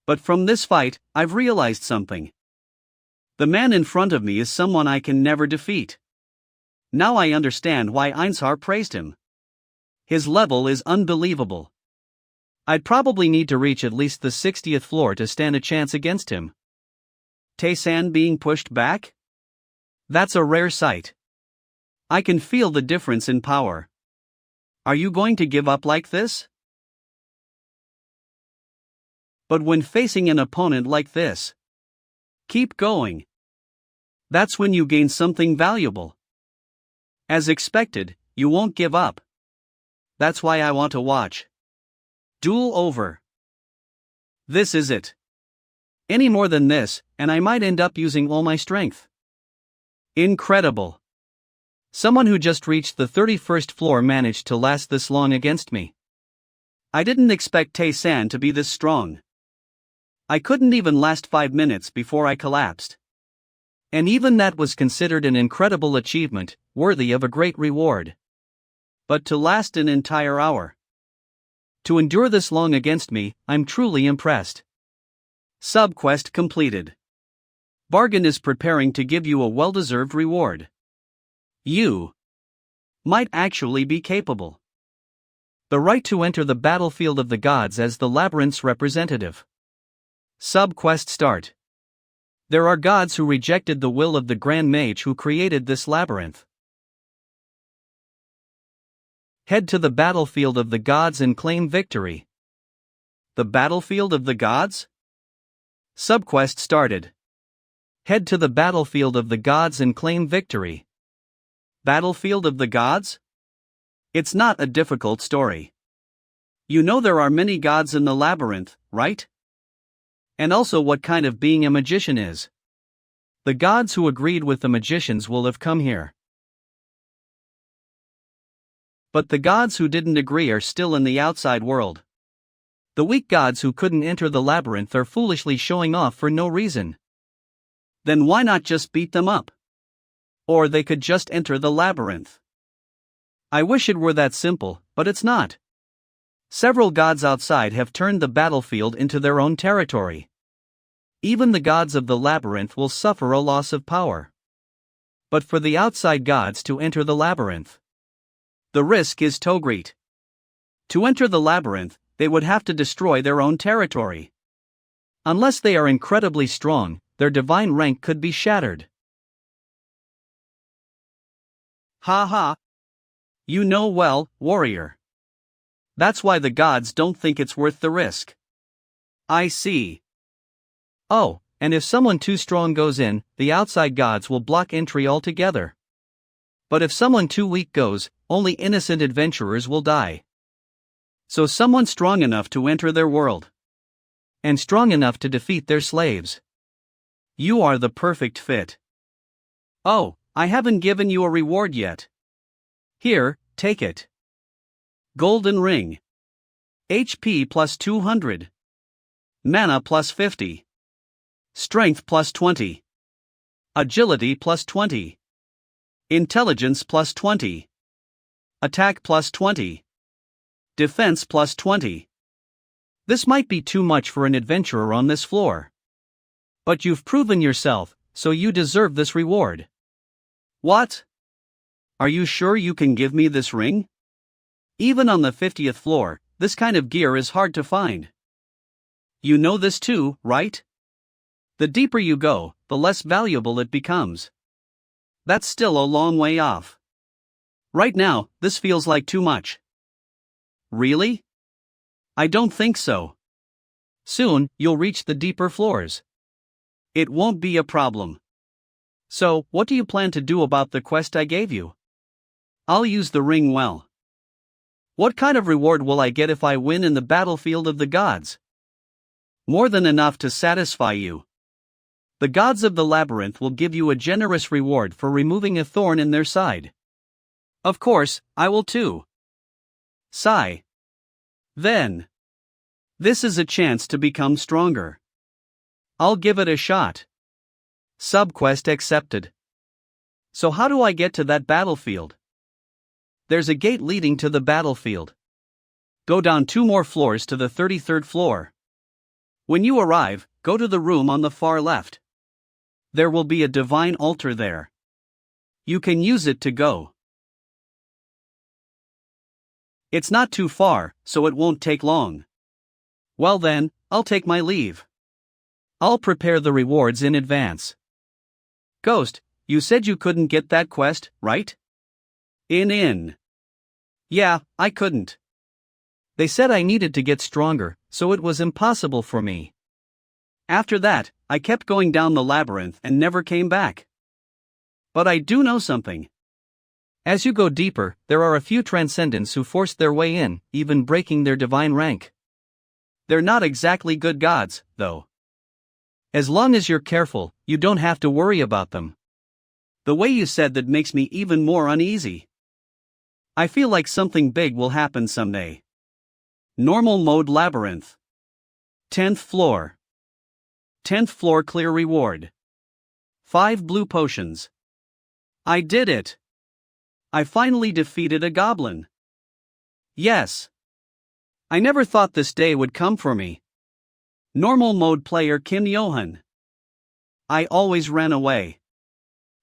[SPEAKER 1] But from this fight, I've realized something. The man in front of me is someone I can never defeat. Now I understand why Einshar praised him. His level is unbelievable. I'd probably need to reach at least the 60th floor to stand a chance against him. Tae-san being pushed back? That's a rare sight. I can feel the difference in power. Are you going to give up like this? But when facing an opponent like this, keep going. That's when you gain something valuable. As expected, you won't give up. That's why I want to watch. Duel over. This is it. Any more than this, and I might end up using all my strength. Incredible. Someone who just reached the 31st floor managed to last this long against me. I didn't expect Tae-san to be this strong. I couldn't even last 5 minutes before I collapsed. And even that was considered an incredible achievement, worthy of a great reward. But to last an entire hour. To endure this long against me, I'm truly impressed. Subquest completed. Bargain is preparing to give you a well-deserved reward. You might actually be capable.
[SPEAKER 2] The right to enter the battlefield of the gods as the labyrinth's representative. Sub-quest start. There are gods who rejected the will of the Grand Mage who created this labyrinth. Head to the battlefield of the gods and claim victory.
[SPEAKER 1] The battlefield of the gods?
[SPEAKER 2] Subquest started. Head to the battlefield of the gods and claim victory.
[SPEAKER 1] Battlefield of the gods? It's not a difficult story. You know there are many gods in the labyrinth, right? And also what kind of being a magician is.
[SPEAKER 2] The gods who agreed with the magicians will have come here.
[SPEAKER 1] But the gods who didn't agree are still in the outside world.
[SPEAKER 2] The weak gods who couldn't enter the labyrinth are foolishly showing off for no reason.
[SPEAKER 1] Then why not just beat them up? Or they could just enter the labyrinth.
[SPEAKER 2] I wish it were that simple, but it's not. Several gods outside have turned the battlefield into their own territory. Even the gods of the labyrinth will suffer a loss of power. But for the outside gods to enter the labyrinth,
[SPEAKER 1] the risk is too great. To enter the labyrinth, they would have to destroy their own territory.
[SPEAKER 2] Unless they are incredibly strong, their divine rank could be shattered.
[SPEAKER 1] Ha ha. You know well, warrior. That's why the gods don't think it's worth the risk. I see.
[SPEAKER 2] Oh, and if someone too strong goes in, the outside gods will block entry altogether. But if someone too weak goes, only innocent adventurers will die.
[SPEAKER 1] So someone strong enough to enter their world.
[SPEAKER 2] And strong enough to defeat their slaves.
[SPEAKER 1] You are the perfect fit. Oh, I haven't given you a reward yet. Here, take it. Golden ring. HP plus 200. Mana plus 50. Strength plus 20. Agility plus 20. Intelligence plus 20. Attack plus 20. Defense plus 20.
[SPEAKER 2] This might be too much for an adventurer on this floor. But you've proven yourself, so you deserve this reward.
[SPEAKER 1] What? Are you sure you can give me this ring? Even on the 50th floor, this kind of gear is hard to find. You know this too, right? The deeper you go, the less valuable it becomes. That's still a long way off. Right now, this feels like too much. Really? I don't think so.
[SPEAKER 2] Soon, you'll reach the deeper floors.
[SPEAKER 1] It won't be a problem. So, what do you plan to do about the quest I gave you? I'll use the ring well. What kind of reward will I get if I win in the battlefield of the gods? More than enough to satisfy you. The gods of the labyrinth will give you a generous reward for removing a thorn in their side. Of course, I will too. Sigh. Then. This is a chance to become stronger. I'll give it a shot.
[SPEAKER 2] Subquest accepted.
[SPEAKER 1] So how do I get to that battlefield? There's a gate leading to the battlefield. Go down 2 more floors to the 33rd floor. When you arrive, go to the room on the far left. There will be a divine altar there. You can use it to go. It's not too far, so it won't take long. Well then, I'll take my leave.
[SPEAKER 2] I'll prepare the rewards in advance.
[SPEAKER 1] Ghost, you said you couldn't get that quest, right? Yeah, I couldn't.
[SPEAKER 2] They said I needed to get stronger, so it was impossible for me.
[SPEAKER 1] After that, I kept going down the labyrinth and never came back. But I do know something.
[SPEAKER 2] As you go deeper, there are a few transcendents who forced their way in, even breaking their divine rank.
[SPEAKER 1] They're not exactly good gods, though.
[SPEAKER 2] As long as you're careful, you don't have to worry about them.
[SPEAKER 1] The way you said that makes me even more uneasy. I feel like something big will happen someday. Normal mode labyrinth. 10th floor. 10th floor clear reward. 5 blue potions. I did it. I finally defeated a goblin. Yes. I never thought this day would come for me. Normal mode player Kim Johan. I always ran away.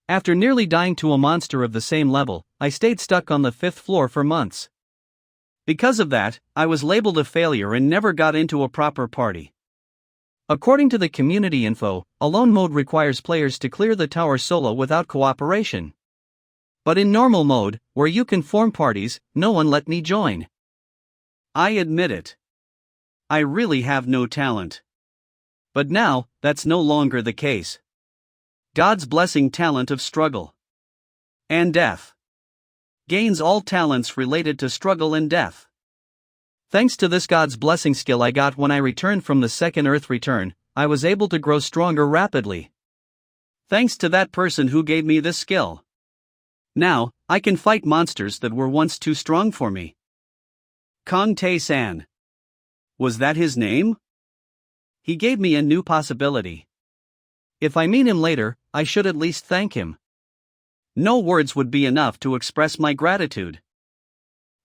[SPEAKER 2] After nearly dying to a monster of the same level, I stayed stuck on the 5th floor for months.
[SPEAKER 1] Because of that, I was labeled a failure and never got into a proper party.
[SPEAKER 2] According to the community info, alone mode requires players to clear the tower solo without cooperation. But in normal mode, where you can form parties, no one let me join.
[SPEAKER 1] I admit it. I really have no talent. But now, that's no longer the case. God's blessing talent of struggle and death gains all talents related to struggle and death.
[SPEAKER 2] Thanks to this God's blessing skill I got when I returned from the second Earth return, I was able to grow stronger rapidly.
[SPEAKER 1] Thanks to that person who gave me this skill. Now, I can fight monsters that were once too strong for me. Kong Tae-san. Was that his name? He gave me a new possibility.
[SPEAKER 2] If I meet him later, I should at least thank him.
[SPEAKER 1] No words would be enough to express my gratitude.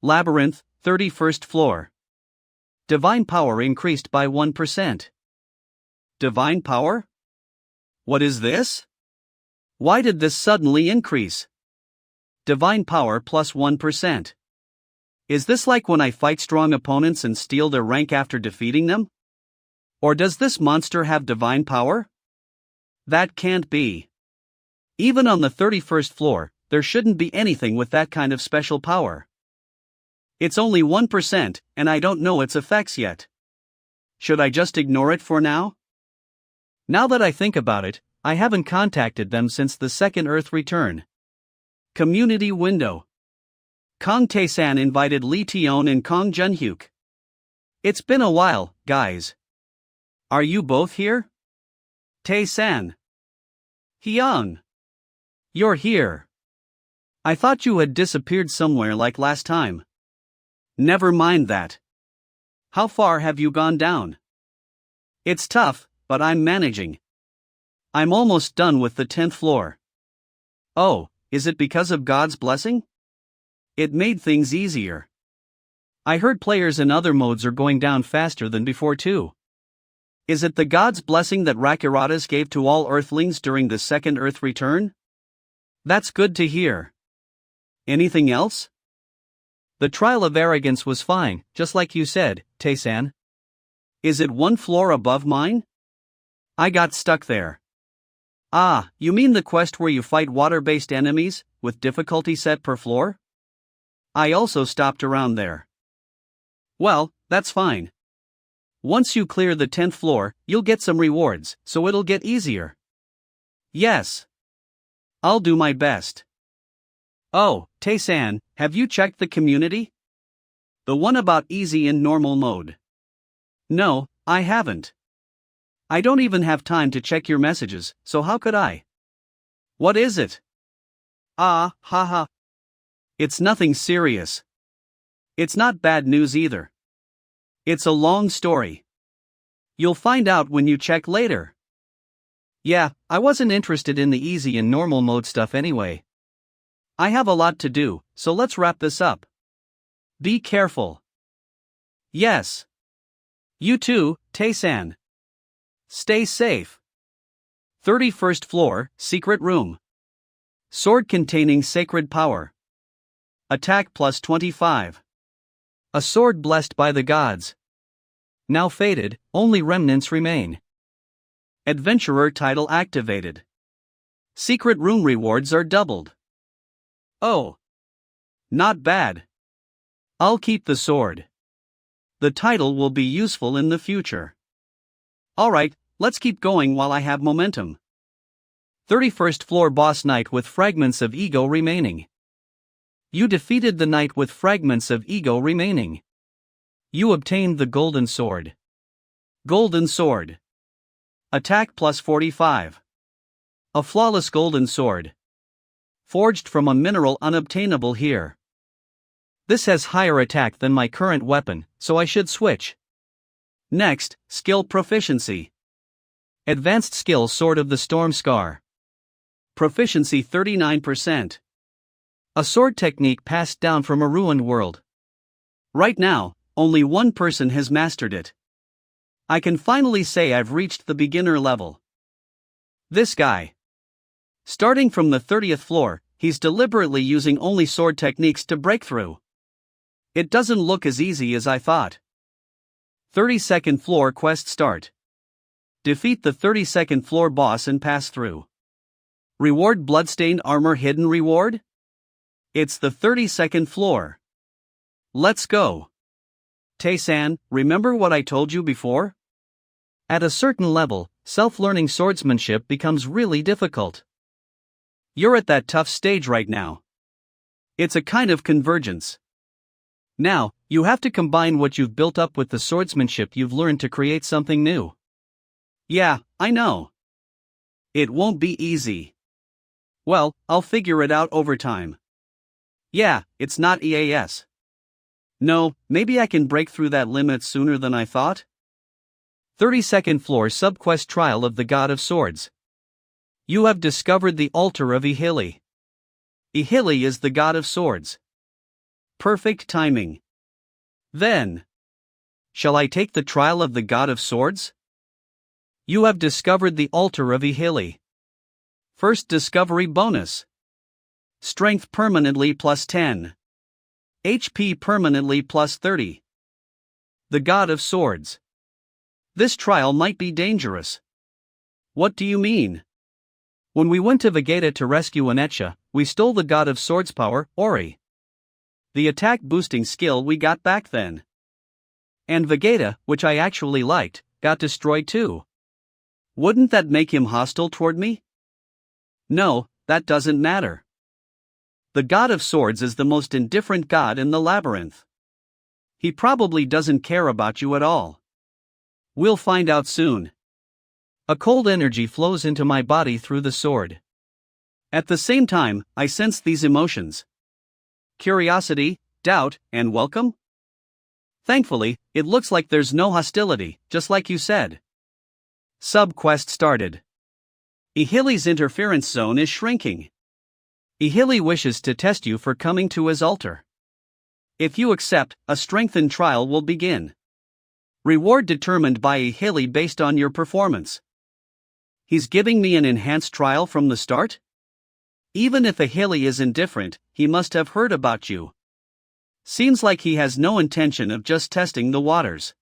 [SPEAKER 1] Labyrinth, 31st floor. Divine power increased by 1%. Divine power? What is this? Why did this suddenly increase? Divine power plus 1%. Is this like when I fight strong opponents and steal their rank after defeating them? Or does this monster have divine power? That can't be. Even on the 31st floor, there shouldn't be anything with that kind of special power. It's only 1%, and I don't know its effects yet. Should I just ignore it for now?
[SPEAKER 2] Now that I think about it, I haven't contacted them since the second Earth return.
[SPEAKER 1] Community window. Kong Tae-san invited Lee Tion and Kong Junhyuk. It's been a while, guys. Are you both here? Tae-san. Hyung. You're here. I thought you had disappeared somewhere like last time. Never mind that. How far have you gone down? It's tough, but I'm managing. I'm almost done with the 10th floor. Oh, is it because of God's blessing? It made things easier. I heard players in other modes are going down faster than before too. Is it the God's blessing that Rakiratas gave to all Earthlings during the second Earth return? That's good to hear. Anything else?
[SPEAKER 2] The trial of arrogance was fine, just like you said, Tae-san.
[SPEAKER 1] Is it one floor above mine? I got stuck there. Ah, you mean the quest where you fight water-based enemies, with difficulty set per floor? I also stopped around there. Well, that's fine. Once you clear the 10th floor, you'll get some rewards, so it'll get easier. Yes. I'll do my best. Oh, Tae-san, have you checked the community? The one about easy and normal mode. No, I haven't. I don't even have time to check your messages, so how could I? What is it? Ah, haha. It's nothing serious. It's not bad news either. It's a long story. You'll find out when you check later. Yeah, I wasn't interested in the easy and normal mode stuff anyway. I have a lot to do, so let's wrap this up. Be careful. Yes. You too, Tae-san. Stay safe. 31st floor, secret room. Sword containing sacred power. Attack plus 25. A sword blessed by the gods. Now faded, only remnants remain. Adventurer title activated. Secret room rewards are doubled. Oh. Not bad. I'll keep the sword. The title will be useful in the future. Alright, let's keep going while I have momentum. 31st floor boss knight with fragments of ego remaining. You defeated the knight with fragments of ego remaining. You obtained the golden sword. Golden sword. Attack plus 45. A flawless golden sword. Forged from a mineral unobtainable here. This has higher attack than my current weapon, so I should switch. Next, skill proficiency. Advanced skill Sword of the Storm Scar. Proficiency 39%. A sword technique passed down from a ruined world. Right now, only one person has mastered it. I can finally say I've reached the beginner level. This guy. Starting from the 30th floor, he's deliberately using only sword techniques to break through. It doesn't look as easy as I thought. 32nd floor quest start. Defeat the 32nd floor boss and pass through. Reward bloodstained armor hidden reward? It's the 32nd floor. Let's go. Tae-san, remember what I told you before?
[SPEAKER 2] At a certain level, self-learning swordsmanship becomes really difficult.
[SPEAKER 1] You're at that tough stage right now. It's a kind of convergence. Now, you have to combine what you've built up with the swordsmanship you've learned to create something new. Yeah, I know. It won't be easy. Well, I'll figure it out over time. Yeah, it's not EAS. No, maybe I can break through that limit sooner than I thought.
[SPEAKER 2] 32nd floor subquest Trial of the God of Swords.
[SPEAKER 1] You have discovered the altar of Ihili. Ihili is the god of swords. Perfect timing. Then, shall I take the trial of the god of swords? You have discovered the altar of Ihili. First discovery bonus. Strength permanently plus 10. HP permanently plus 30. The god of swords. This trial might be dangerous. What do you mean? When we went to Vegeta to rescue Onetsha, we stole the god of swords power, Ori. The attack boosting skill we got back then. And Vegeta, which I actually liked, got destroyed too. Wouldn't that make him hostile toward me? No, that doesn't matter. The god of swords is the most indifferent god in the labyrinth. He probably doesn't care about you at all. We'll find out soon.
[SPEAKER 2] A cold energy flows into my body through the sword.
[SPEAKER 1] At the same time, I sense these emotions. Curiosity, doubt, and welcome? Thankfully, it looks like there's no hostility, just like you said. Sub-quest started. Ihili's interference zone is shrinking. Ihili wishes to test you for coming to his altar. If you accept, a strengthened trial will begin. Reward determined by Ihili based on your performance. He's giving me an enhanced trial from the start? Even if Ihili is indifferent, he must have heard about you. Seems like he has no intention of just testing the waters.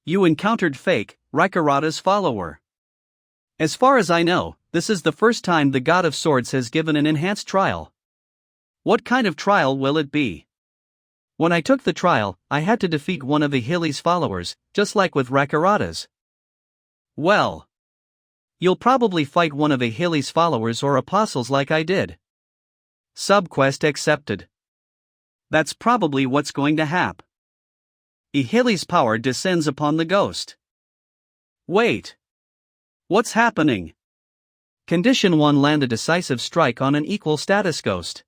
[SPEAKER 1] You encountered Fake, Rikarada's follower. As far as I know, this is the first time the God of Swords has given an enhanced trial. What kind of trial will it be? When I took the trial, I had to defeat one of Ihili's followers, just like with Rikarada's. Well, you'll probably fight one of Ihili's followers or apostles like I did. Subquest accepted. That's probably what's going to happen. Ihili's power descends upon the ghost. Wait. What's happening?
[SPEAKER 2] Condition 1 land a decisive strike on an equal status ghost.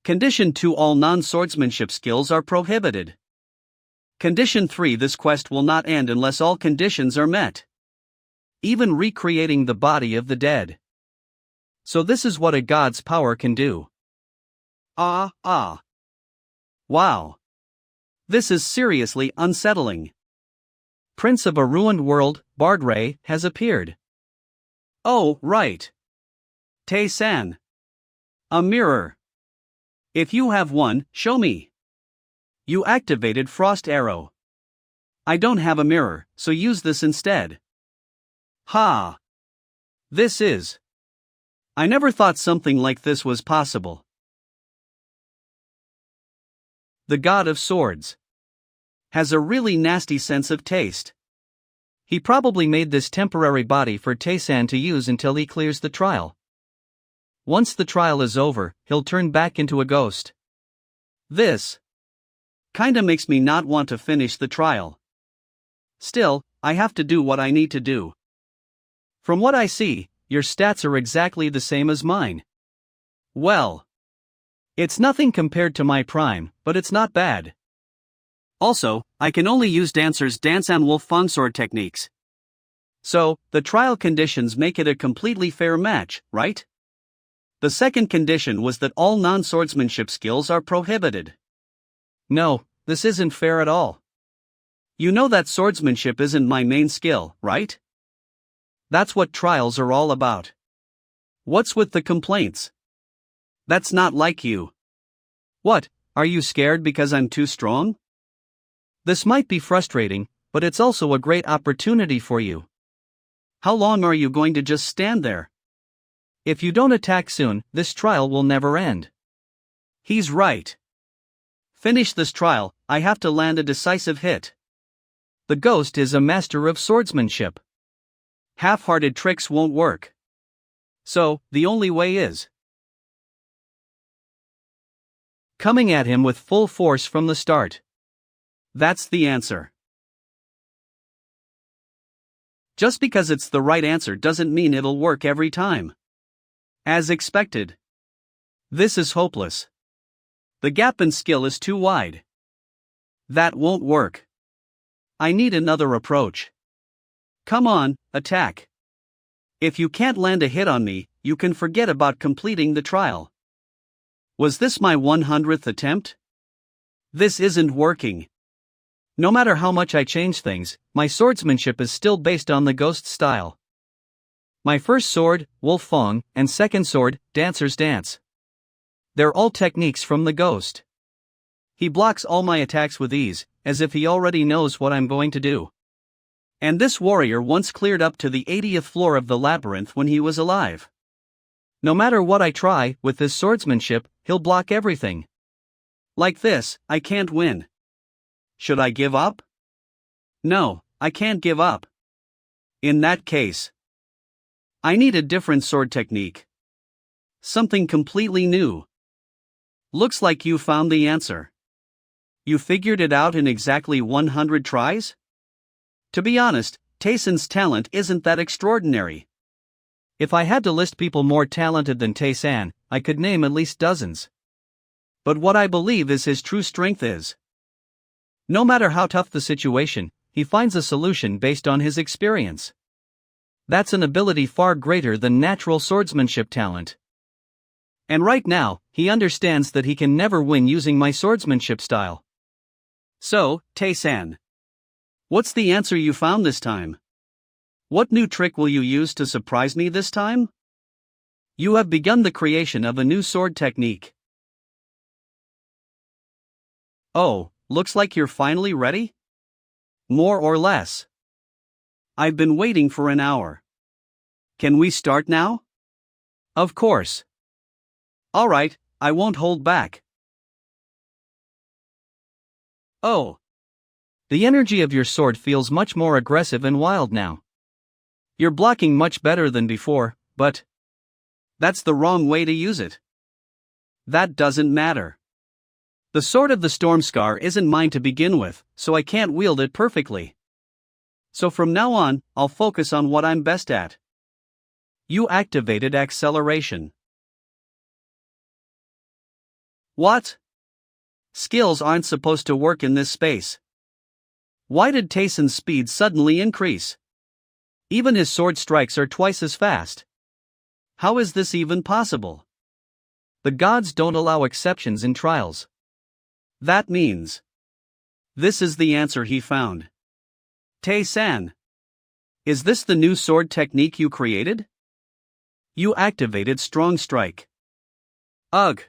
[SPEAKER 1] Condition 2 all non-swordsmanship skills are prohibited. Condition 3 this quest will not end unless all conditions are met. Even recreating the body of the dead. So this is what a god's power can do. Wow. This is seriously unsettling.
[SPEAKER 2] Prince of a ruined world, Bardray, has appeared.
[SPEAKER 1] Oh, right. Tae-san. A mirror. If you have one, show me. You activated Frost Arrow. I don't have a mirror, so use this instead. Ha! This is. I never thought something like this was possible. The God of Swords has a really nasty sense of taste.
[SPEAKER 2] He probably made this temporary body for Tae-san to use until he clears the trial. Once the trial is over, he'll turn back into a ghost.
[SPEAKER 1] This kinda makes me not want to finish the trial. Still, I have to do what I need to do. From what I see, your stats are exactly the same as mine. Well, it's nothing compared to my prime, but it's not bad. Also, I can only use Dancer's Dance and Wolf Fang Sword techniques. So, the trial conditions make it a completely fair match, right? The second condition was that all non-swordsmanship skills are prohibited.
[SPEAKER 2] No, this isn't fair at all.
[SPEAKER 1] You know that swordsmanship isn't my main skill, right? That's what trials are all about. What's with the complaints? That's not like you. What, are you scared because I'm too strong?
[SPEAKER 2] This might be frustrating, but it's also a great opportunity for you.
[SPEAKER 1] How long are you going to just stand there?
[SPEAKER 2] If you don't attack soon, this trial will never end.
[SPEAKER 1] He's right. Finish this trial, I have to land a decisive hit.
[SPEAKER 2] The ghost is a master of swordsmanship.
[SPEAKER 1] Half-hearted tricks won't work. So, the only way is
[SPEAKER 2] coming at him with full force from the start.
[SPEAKER 1] That's the answer. Just because it's the right answer doesn't mean it'll work every time. As expected. This is hopeless. The gap in skill is too wide. That won't work. I need another approach. Come on, attack. If you can't land a hit on me, you can forget about completing the trial. Was this my 100th attempt? This isn't working.
[SPEAKER 2] No matter how much I change things, my swordsmanship is still based on the ghost style. My first sword, Wolf Fong, and second sword, Dancer's Dance. They're all techniques from the ghost.
[SPEAKER 1] He blocks all my attacks with ease, as if he already knows what I'm going to do. And this warrior once cleared up to the 80th floor of the labyrinth when he was alive.
[SPEAKER 2] No matter what I try, with his swordsmanship, he'll block everything.
[SPEAKER 1] Like this, I can't win. Should I give up? No, I can't give up. In that case, I need a different sword technique. Something completely new. Looks like you found the answer. You figured it out in exactly 100 tries? To be honest, Taeson's talent isn't that extraordinary.
[SPEAKER 2] If I had to list people more talented than Tae-san, I could name at least dozens.
[SPEAKER 1] But what I believe is his true strength is,
[SPEAKER 2] no matter how tough the situation, he finds a solution based on his experience. That's an ability far greater than natural swordsmanship talent. And right now, he understands that he can never win using my swordsmanship style.
[SPEAKER 1] So, Tae-san, what's the answer you found this time? What new trick will you use to surprise me this time? You have begun the creation of a new sword technique. Oh, looks like you're finally ready? More or less. I've been waiting for an hour. Can we start now?
[SPEAKER 2] Of course.
[SPEAKER 1] Alright, I won't hold back. Oh.
[SPEAKER 2] The energy of your sword feels much more aggressive and wild now.
[SPEAKER 1] You're blocking much better than before, but that's the wrong way to use it. That doesn't matter. The sword of the Storm Scar isn't mine to begin with, so I can't wield it perfectly. So from now on, I'll focus on what I'm best at. You activated acceleration. What? Skills aren't supposed to work in this space. Why did Taeson's speed suddenly increase? Even his sword strikes are twice as fast. How is this even possible?
[SPEAKER 2] The gods don't allow exceptions in trials.
[SPEAKER 1] That means this is the answer he found. Tae-san, is this the new sword technique you created? You activated Strong Strike. Ugh!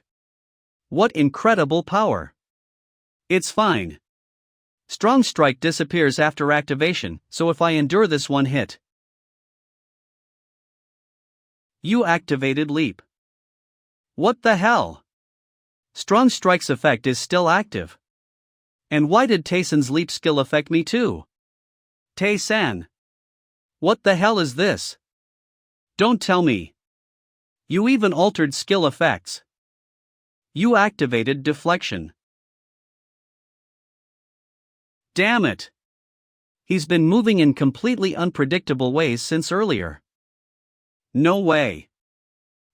[SPEAKER 1] What incredible power! It's fine. Strong Strike disappears after activation, so if I endure this one hit. You activated Leap. What the hell? Strong Strike's effect is still active. And why did Taeson's Leap skill affect me too? Tae-san, what the hell is this? Don't tell me. You even altered skill effects. You activated Deflection. Damn it! He's been moving in completely unpredictable ways since earlier. No way.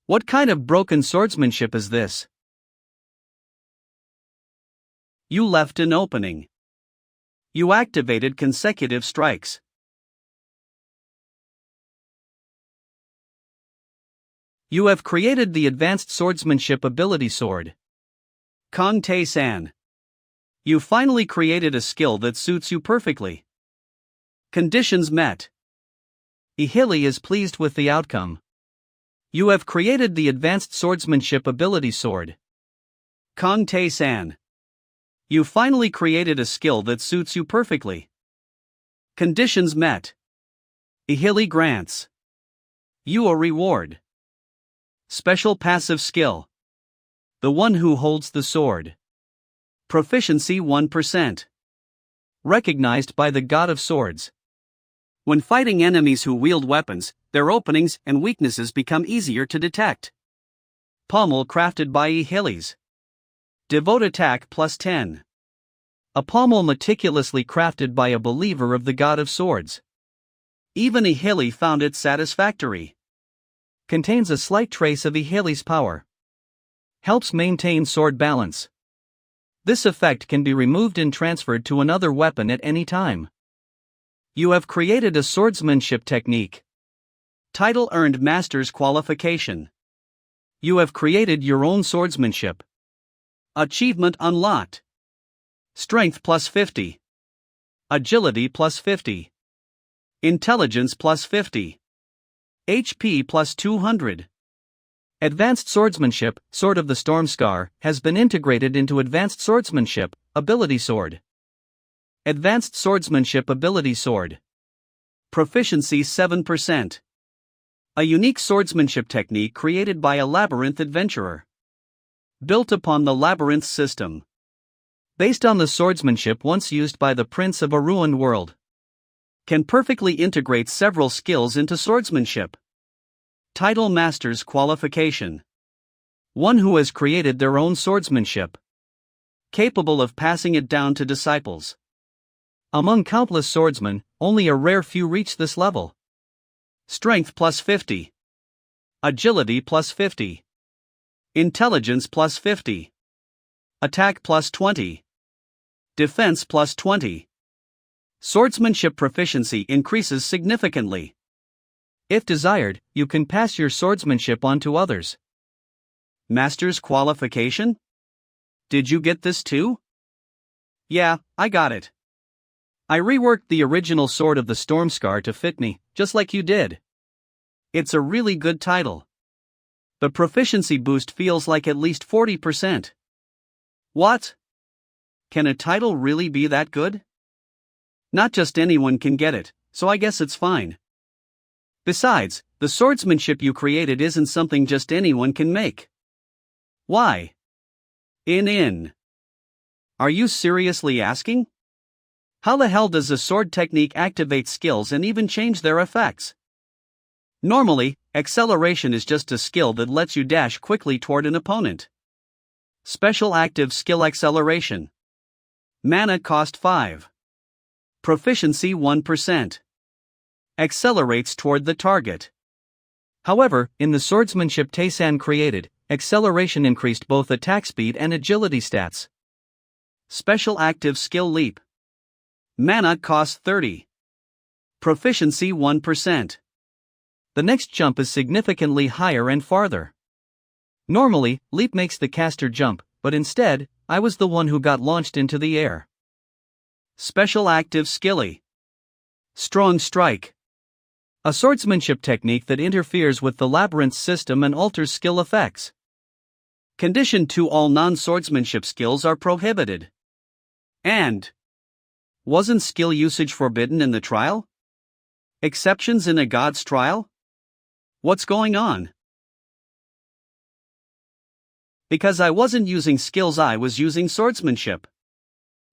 [SPEAKER 1] What kind of broken swordsmanship is this? You left an opening. You activated consecutive strikes. You have created the advanced swordsmanship ability sword. Kong Tae-san. You finally created a skill that suits you perfectly. Conditions met.
[SPEAKER 2] Ihili is pleased with the outcome. You have created the Advanced Swordsmanship Ability Sword.
[SPEAKER 1] Kong Tae-san. You finally created a skill that suits you perfectly. Conditions met. Ihili grants you a reward. Special passive skill. The one who holds the sword. Proficiency 1%. Recognized by the God of Swords. When fighting enemies who wield weapons, their openings and weaknesses become easier to detect. Pommel crafted by Ihilis. Devote attack plus 10. A pommel meticulously crafted by a believer of the God of Swords. Even Ihili found it satisfactory. Contains a slight trace of Ihili's power. Helps maintain sword balance. This effect can be removed and transferred to another weapon at any time. You have created a swordsmanship technique. Title earned Master's qualification. You have created your own swordsmanship. Achievement unlocked. Strength plus 50. Agility plus 50. Intelligence plus 50. HP plus 200. Advanced Swordsmanship, Sword of the Storm Scar, has been integrated into Advanced Swordsmanship, Ability Sword. Advanced Swordsmanship Ability Sword. Proficiency 7%. A unique swordsmanship technique created by a labyrinth adventurer. Built upon the labyrinth system. Based on the swordsmanship once used by the Prince of a ruined world. Can perfectly integrate several skills into swordsmanship. Title Master's qualification. One who has created their own swordsmanship. Capable of passing it down to disciples. Among countless swordsmen, only a rare few reach this level. Strength plus 50. Agility plus 50. Intelligence plus 50. Attack plus 20. Defense plus 20. Swordsmanship proficiency increases significantly. If desired, you can pass your swordsmanship on to others. Master's qualification? Did you get this too? Yeah, I got it. I reworked the original Sword of the Storm Scar to fit me, just like you did. It's a really good title. The proficiency boost feels like at least 40%. What? Can a title really be that good? Not just anyone can get it, so I guess it's fine. Besides, the swordsmanship you created isn't something just anyone can make. Why? Are you seriously asking? How the hell does a sword technique activate skills and even change their effects? Normally, acceleration is just a skill that lets you dash quickly toward an opponent. Special active skill acceleration. Mana cost 5. Proficiency 1%. Accelerates toward the target. However, in the swordsmanship Tae-san created, acceleration increased both attack speed and agility stats. Special active skill leap. Mana cost 30. Proficiency 1%. The next jump is significantly higher and farther. Normally, leap makes the caster jump, but instead, I was the one who got launched into the air. Special active skilly. Strong strike. A swordsmanship technique that interferes with the labyrinth system and alters skill effects. Condition to all non-swordsmanship skills are prohibited. And wasn't skill usage forbidden in the trial? Exceptions in a god's trial? What's going on? Because I wasn't using skills, I was using swordsmanship.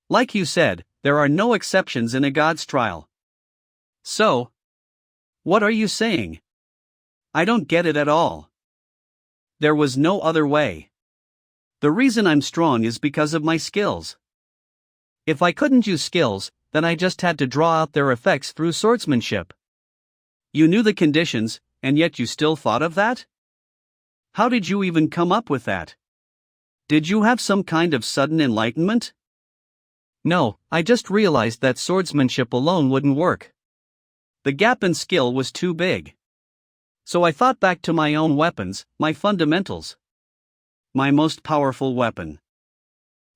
[SPEAKER 1] Like you said, there are no exceptions in a god's trial. So, what are you saying? I don't get it at all. There was no other way. The reason I'm strong is because of my skills. If I couldn't use skills, then I just had to draw out their effects through swordsmanship. You knew the conditions, and yet you still thought of that? How did you even come up with that? Did you have some kind of sudden enlightenment? No, I just realized that swordsmanship alone wouldn't work. The gap in skill was too big. So I thought back to my own weapons, my fundamentals. My most powerful weapon.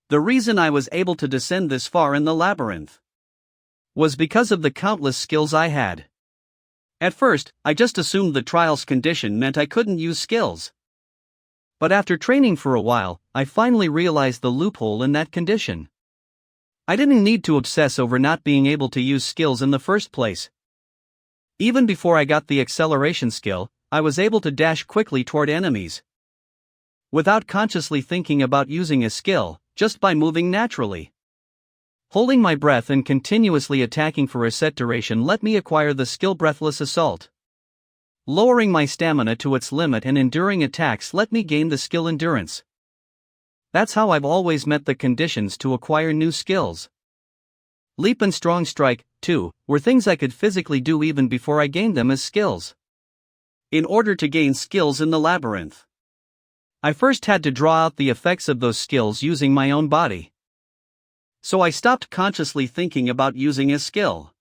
[SPEAKER 1] The reason I was able to descend this far in the labyrinth was because of the countless skills I had. At first, I just assumed the trial's condition meant I couldn't use skills.
[SPEAKER 2] But after training for a while, I finally realized the loophole in that condition. I didn't need to obsess over not being able to use skills in the first place. Even before I got the acceleration skill, I was able to dash quickly toward enemies. Without consciously thinking about using a skill, just by moving naturally. Holding my breath and continuously attacking for a set duration let me acquire the skill Breathless Assault. Lowering my stamina to its limit and enduring attacks let me gain the skill Endurance. That's how I've always met the conditions to acquire new skills. Leap and Strong Strike, too, were things I could physically do even before I gained them as skills.
[SPEAKER 1] In order to gain skills in the labyrinth,
[SPEAKER 2] I first had to draw out the effects of those skills using my own body.
[SPEAKER 1] So I stopped consciously thinking about using a skill.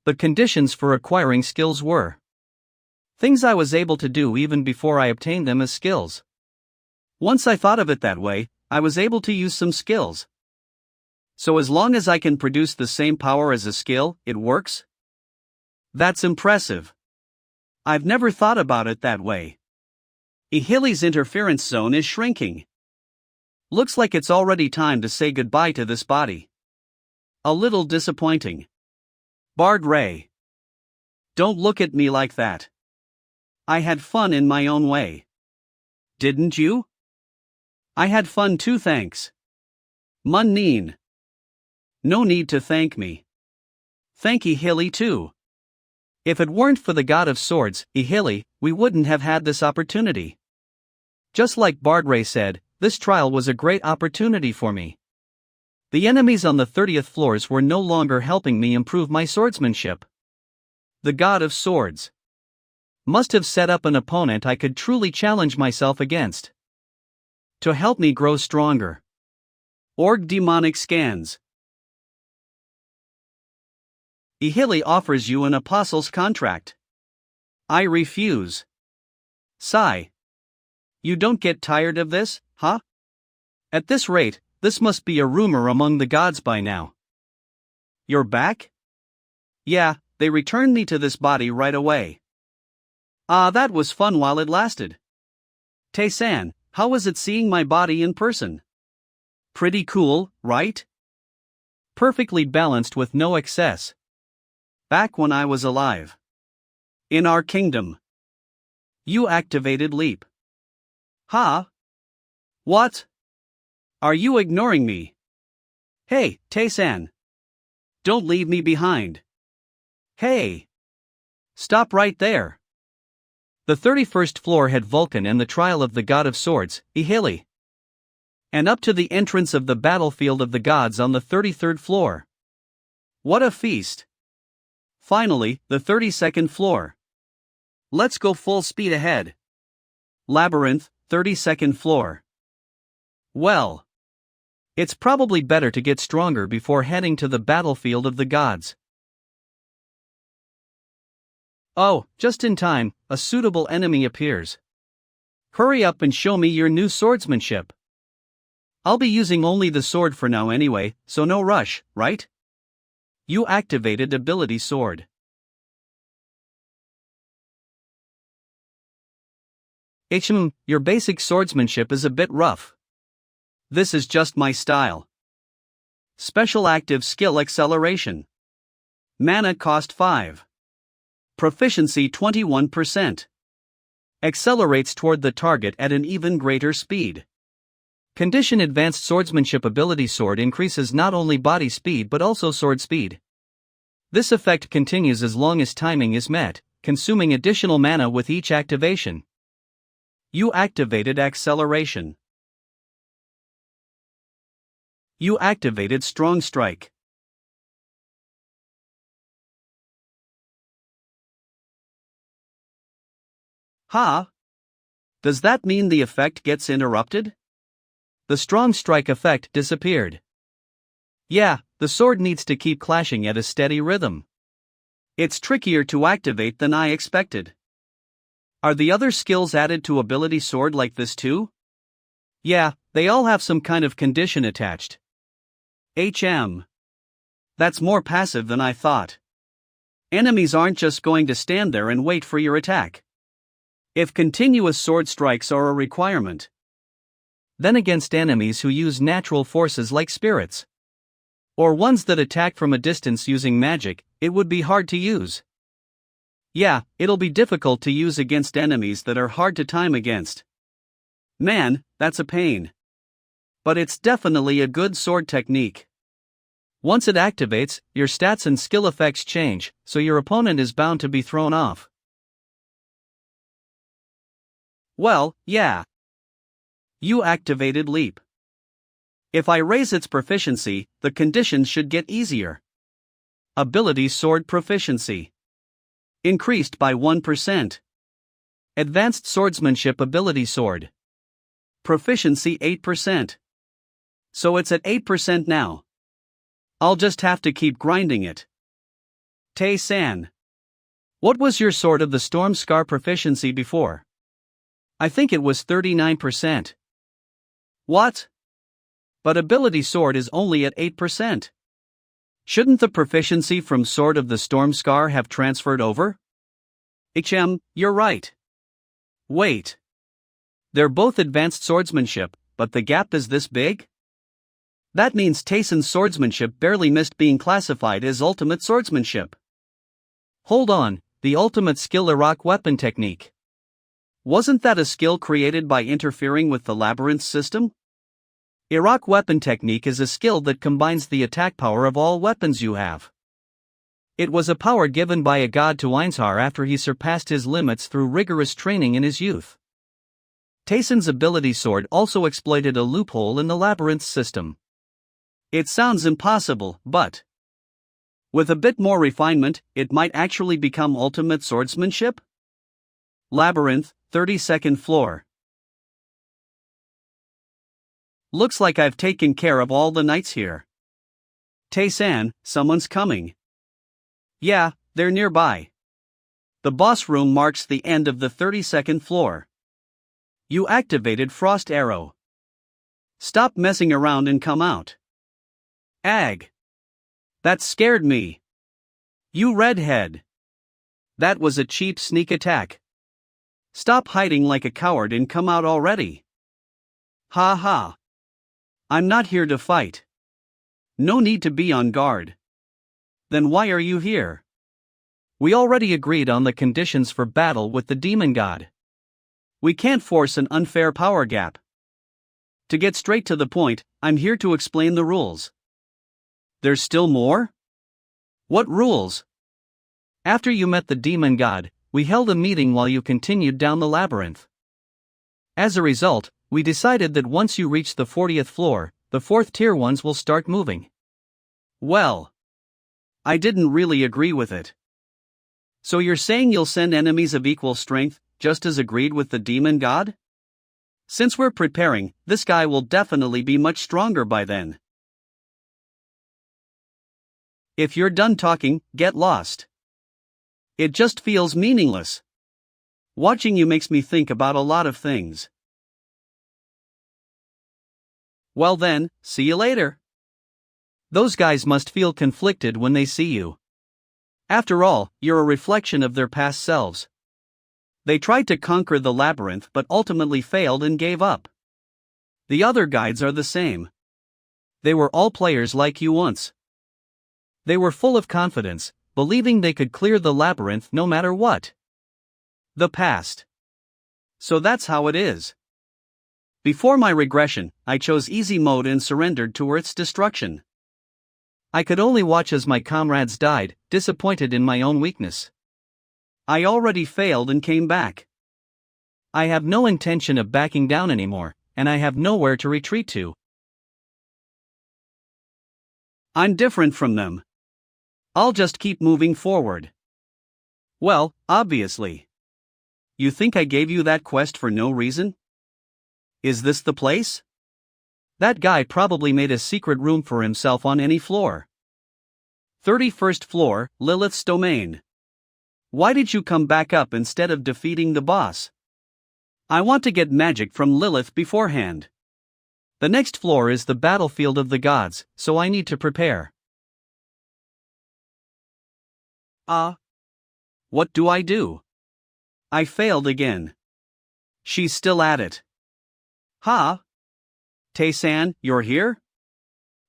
[SPEAKER 2] The conditions for acquiring skills were things I was able to do even before I obtained them as skills.
[SPEAKER 1] Once I thought of it that way, I was able to use some skills. So as long as I can produce the same power as a skill, it works? That's impressive. I've never thought about it that way. Ihili's interference zone is shrinking. Looks like it's already time to say goodbye to this body. A little disappointing. Bard Ray. Don't look at me like that. I had fun in my own way. Didn't you? I had fun too, thanks. Mun Neen. No need to thank me. Thank Ihili too. If it weren't for the God of Swords, Ihili, we wouldn't have had this opportunity. Just like Bardray said, this trial was a great opportunity for me. The enemies on the 30th floors were no longer helping me improve my swordsmanship. The God of Swords must have set up an opponent I could truly challenge myself against. To help me grow stronger. Org Demonic Scans. Ihili offers you an apostle's contract. I refuse. Sigh. You don't get tired of this, huh? At this rate, this must be a rumor among the gods by now. You're back? Yeah, they returned me to this body right away. Ah, that was fun while it lasted. Tae-san, how was it seeing my body in person? Pretty cool, right? Perfectly balanced with no excess. Back when I was alive. In our kingdom. You activated Leap. Huh? What? Are you ignoring me? Hey, Tae-san. Don't leave me behind. Hey. Stop right there. The 31st floor had Vulcan and the trial of the God of Swords, Ihili. And up to the entrance of the battlefield of the gods on the 33rd floor. What a feast. Finally, the 32nd floor. Let's go full speed ahead. Labyrinth, 32nd floor. Well, it's probably better to get stronger before heading to the battlefield of the gods. Oh, just in time, a suitable enemy appears. Hurry up and show me your new swordsmanship. I'll be using only the sword for now anyway, so no rush, right? You activated Ability Sword. Your basic swordsmanship is a bit rough. This is just my style. Special Active Skill Acceleration. Mana cost 5. Proficiency 21%. Accelerates toward the target at an even greater speed. Condition Advanced Swordsmanship Ability Sword increases not only body speed but also sword speed. This effect continues as long as timing is met, consuming additional mana with each activation. You activated Acceleration. You activated Strong Strike. Huh? Does that mean the effect gets interrupted? The Strong Strike effect disappeared. Yeah, the sword needs to keep clashing at a steady rhythm. It's trickier to activate than I expected. Are the other skills added to Ability Sword like this too? Yeah, they all have some kind of condition attached. That's more passive than I thought. Enemies aren't just going to stand there and wait for your attack. If continuous sword strikes are a requirement,
[SPEAKER 2] then against enemies who use natural forces like spirits, or ones that attack from a distance using magic, it would be hard to use.
[SPEAKER 1] Yeah, it'll be difficult to use against enemies that are hard to time against. Man, that's a pain. But it's definitely a good sword technique.
[SPEAKER 2] Once it activates, your stats and skill effects change, so your opponent is bound to be thrown off.
[SPEAKER 1] Well, yeah. You activated Leap. If I raise its proficiency, the conditions should get easier. Ability Sword Proficiency increased by 1%.
[SPEAKER 2] Advanced Swordsmanship Ability Sword
[SPEAKER 1] Proficiency 8%. So it's at 8% now. I'll just have to keep grinding it. Tae-san.
[SPEAKER 2] What was your Sword of the Storm Scar proficiency before?
[SPEAKER 1] I think it was 39%. What? But Ability Sword is only at 8%. Shouldn't the proficiency from Sword of the Storm Scar have transferred over? You're right. Wait. They're both advanced swordsmanship, but the gap is this big? That means Tae-san's swordsmanship barely missed being classified as ultimate swordsmanship.
[SPEAKER 2] Hold on, the ultimate skill Iraq weapon technique.
[SPEAKER 1] Wasn't that a skill created by interfering with the labyrinth system?
[SPEAKER 2] Iraq weapon technique is a skill that combines the attack power of all weapons you have. It was a power given by a god to Einzar after he surpassed his limits through rigorous training in his youth. Tae-san's ability sword also exploited a loophole in the labyrinth system.
[SPEAKER 1] It sounds impossible, but with a bit more refinement, it might actually become ultimate swordsmanship? Labyrinth, 32nd floor. Looks like I've taken care of all the knights here. Tae-san, someone's coming. Yeah, they're nearby. The boss room marks the end of the 32nd floor. You activated Frost Arrow. Stop messing around and come out. Ag. That scared me. You redhead. That was a cheap sneak attack. Stop hiding like a coward and come out already. Ha ha. I'm not here to fight. No need to be on guard. Then why are you here?
[SPEAKER 2] We already agreed on the conditions for battle with the demon god.
[SPEAKER 1] We can't force an unfair power gap. To get straight to the point, I'm here to explain the rules. There's still more? What rules?
[SPEAKER 2] After you met the demon god, we held a meeting while you continued down the labyrinth. As a result, we decided that once you reach the 40th floor, the 4th tier ones will start moving.
[SPEAKER 1] Well, I didn't really agree with it. So you're saying you'll send enemies of equal strength, just as agreed with the demon god? Since we're preparing, this guy will definitely be much stronger by then. If you're done talking, get lost. It just feels meaningless. Watching you makes me think about a lot of things. Well then, see you later.
[SPEAKER 2] Those guys must feel conflicted when they see you.
[SPEAKER 1] After all, you're a reflection of their past selves. They tried to conquer the labyrinth but ultimately failed and gave up. The other guides are the same. They were all players like you once.
[SPEAKER 2] They were full of confidence, believing they could clear the labyrinth no matter what.
[SPEAKER 1] The past. So that's how it is. Before my regression, I chose easy mode and surrendered to its destruction.
[SPEAKER 2] I could only watch as my comrades died, disappointed in my own weakness.
[SPEAKER 1] I already failed and came back.
[SPEAKER 2] I have no intention of backing down anymore, and I have nowhere to retreat to.
[SPEAKER 1] I'm different from them. I'll just keep moving forward. Well, obviously. You think I gave you that quest for no reason? Is this the place?
[SPEAKER 2] That guy probably made a secret room for himself on any floor.
[SPEAKER 1] 31st floor, Lilith's domain. Why did you come back up instead of defeating the boss? I want to get magic from Lilith beforehand.
[SPEAKER 2] The next floor is the battlefield of the gods, so I need to prepare.
[SPEAKER 1] What do I do? I failed again. She's still at it. Ha? Tae-san, you're here?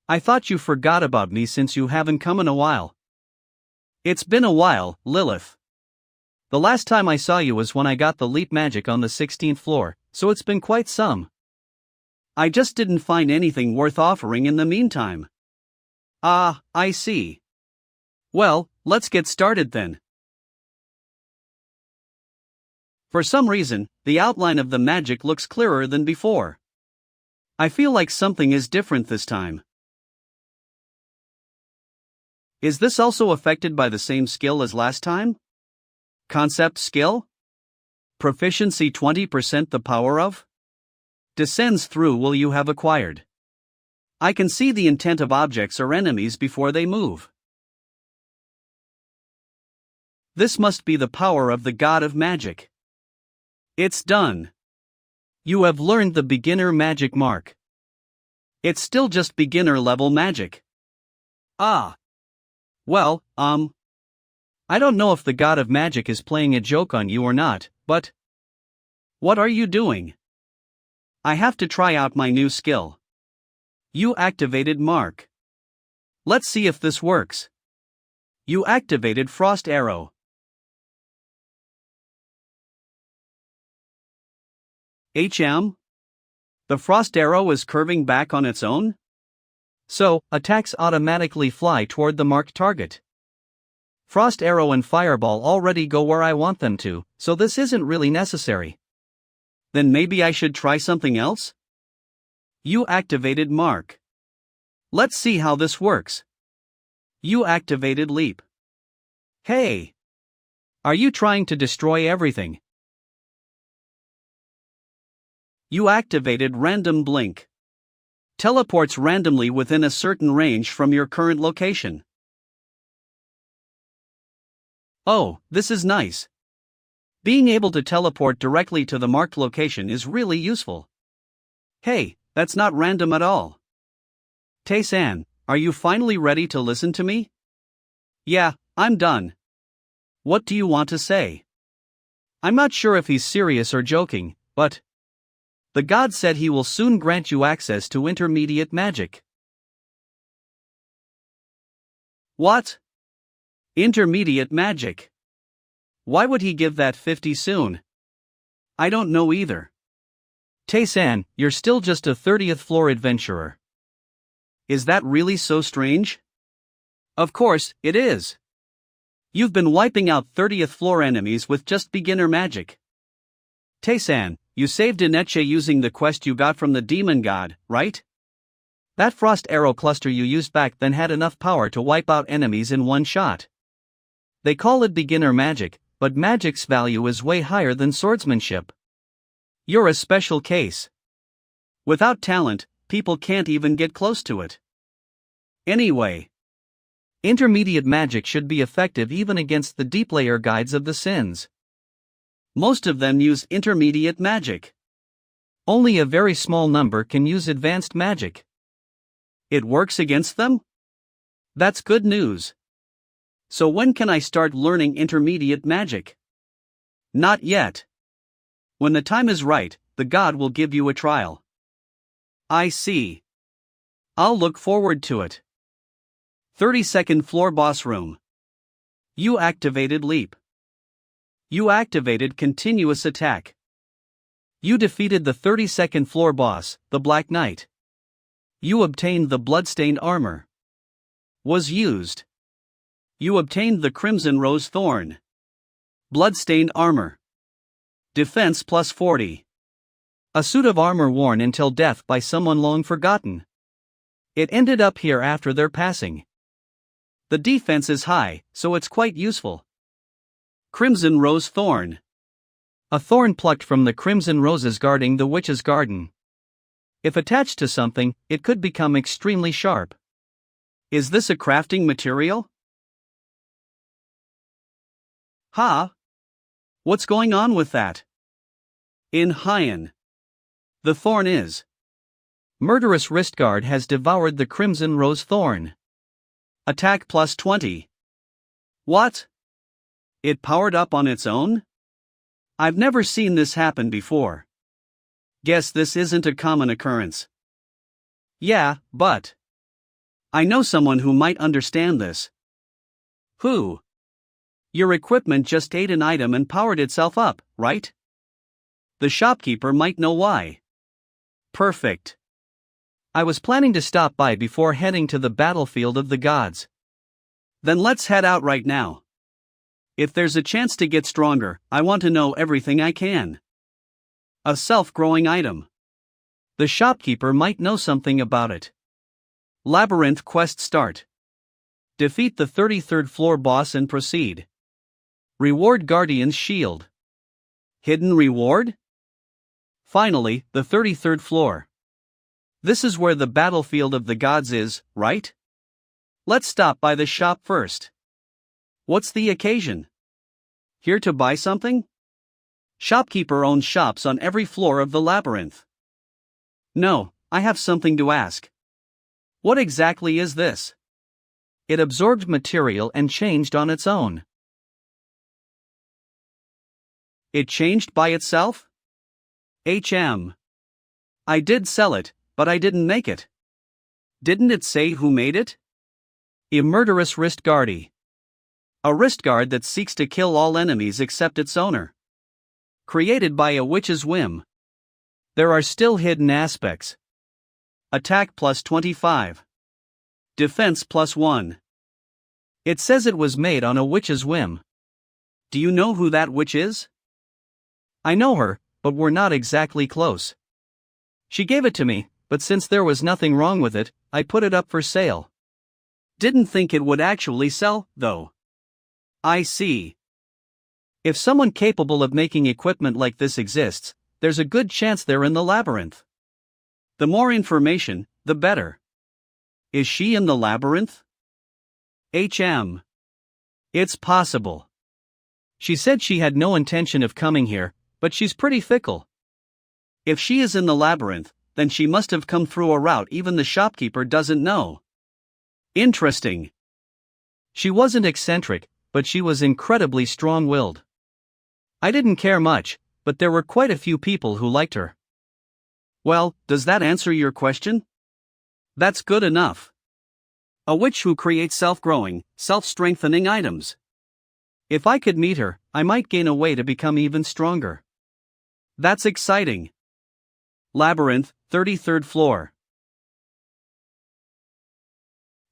[SPEAKER 1] I thought you forgot about me since you haven't come in a while. It's been a while, Lilith. The last time I saw you was when I got the leap magic on the 16th floor, so it's been quite some. I just didn't find anything worth offering in the meantime. Ah, I see. Well, let's get started then. For some reason, the outline of the magic looks clearer than before. I feel like something is different this time. Is this also affected by the same skill as last time? Concept skill? Proficiency 20% the power of? Descends through will you have acquired. I can see the intent of objects or enemies before they move. This must be the power of the god of magic. It's done. You have learned the beginner magic mark. It's still just beginner level magic. Ah. Well, I don't know if the god of magic is playing a joke on you or not, but what are you doing? I have to try out my new skill. You activated Mark. Let's see if this works. You activated Frost Arrow. The Frost Arrow is curving back on its own? So, attacks automatically fly toward the marked target. Frost Arrow and Fireball already go where I want them to, so this isn't really necessary. Then maybe I should try something else? You activated Mark. Let's see how this works. You activated Leap. Hey! Are you trying to destroy everything? You activated Random Blink. Teleports randomly within a certain range from your current location. Oh, this is nice. Being able to teleport directly to the marked location is really useful. Hey, that's not random at all. Tae-san, are you finally ready to listen to me? Yeah, I'm done. What do you want to say? I'm not sure if he's serious or joking, but the god said he will soon grant you access to intermediate magic. What? Intermediate magic? Why would he give that 50 soon? I don't know either. Tae-san, you're still just a 30th floor adventurer. Is that really so strange? Of course, it is. You've been wiping out 30th floor enemies with just beginner magic. Tae-san, you saved Ineche using the quest you got from the demon god, right? That frost arrow cluster you used back then had enough power to wipe out enemies in one shot. They call it beginner magic, but magic's value is way higher than swordsmanship. You're a special case. Without talent, people can't even get close to it. Anyway, intermediate magic should be effective even against the deep layer guides of the sins. Most of them use intermediate magic. Only a very small number can use advanced magic. It works against them? That's good news. So when can I start learning intermediate magic? Not yet. When the time is right, the god will give you a trial. I see. I'll look forward to it. 32nd floor boss room. You activated Leap. You activated Continuous Attack. You defeated the 32nd floor boss, the Black Knight. You obtained the Bloodstained Armor. Was used. You obtained the Crimson Rose Thorn. Bloodstained Armor. Defense plus 40. A suit of armor worn until death by someone long forgotten. It ended up here after their passing. The defense is high, so it's quite useful. Crimson Rose Thorn. A thorn plucked from the crimson roses guarding the witch's garden. If attached to something, it could become extremely sharp. Is this a crafting material? Ha? What's going on with that? In Hyan. The thorn is. Murderous Wristguard has devoured the Crimson Rose Thorn. Attack plus 20. What? It powered up on its own? I've never seen this happen before. Guess this isn't a common occurrence. Yeah, but I know someone who might understand this. Who? Your equipment just ate an item and powered itself up, right? The shopkeeper might know why. Perfect.
[SPEAKER 2] I was planning to stop by before heading to the battlefield of the gods.
[SPEAKER 1] Then let's head out right now. If there's a chance to get stronger, I want to know everything I can. A self-growing item.
[SPEAKER 2] The shopkeeper might know something about it.
[SPEAKER 1] Labyrinth quest start.
[SPEAKER 2] Defeat the 33rd floor boss and proceed. Reward Guardian's shield.
[SPEAKER 1] Hidden reward?
[SPEAKER 2] Finally, the 33rd floor. This is where the battlefield of the gods is, right?
[SPEAKER 1] Let's stop by the shop first. What's the occasion? Here to buy something? Shopkeeper owns shops on every floor of the labyrinth. No, I have something to ask. What exactly is this?
[SPEAKER 2] It absorbed material and changed on its own.
[SPEAKER 1] It changed by itself? I did sell it, but I didn't make it. Didn't it say who made it?
[SPEAKER 2] A murderous wrist guardie.
[SPEAKER 1] A wrist guard that seeks to kill all enemies except its owner. Created by a witch's whim.
[SPEAKER 2] There are still hidden aspects.
[SPEAKER 1] Attack plus 25. Defense plus 1.
[SPEAKER 2] It says it was made on a witch's whim.
[SPEAKER 1] Do you know who that witch is?
[SPEAKER 2] I know her, but we're not exactly close. She gave it to me, but since there was nothing wrong with it, I put it up for sale.
[SPEAKER 1] Didn't think it would actually sell, though. I see.
[SPEAKER 2] If someone capable of making equipment like this exists, there's a good chance they're in the labyrinth.
[SPEAKER 1] The more information, the better. Is she in the labyrinth?
[SPEAKER 2] It's possible. She said she had no intention of coming here, but she's pretty fickle.
[SPEAKER 1] If she is in the labyrinth, then she must have come through a route even the shopkeeper doesn't know. Interesting.
[SPEAKER 2] She wasn't eccentric, but she was incredibly strong-willed. I didn't care much, but there were quite a few people who liked her.
[SPEAKER 1] Well, does that answer your question? That's good enough. A witch who creates self-growing, self-strengthening items.
[SPEAKER 2] If I could meet her, I might gain a way to become even stronger.
[SPEAKER 1] That's exciting. Labyrinth, 33rd floor.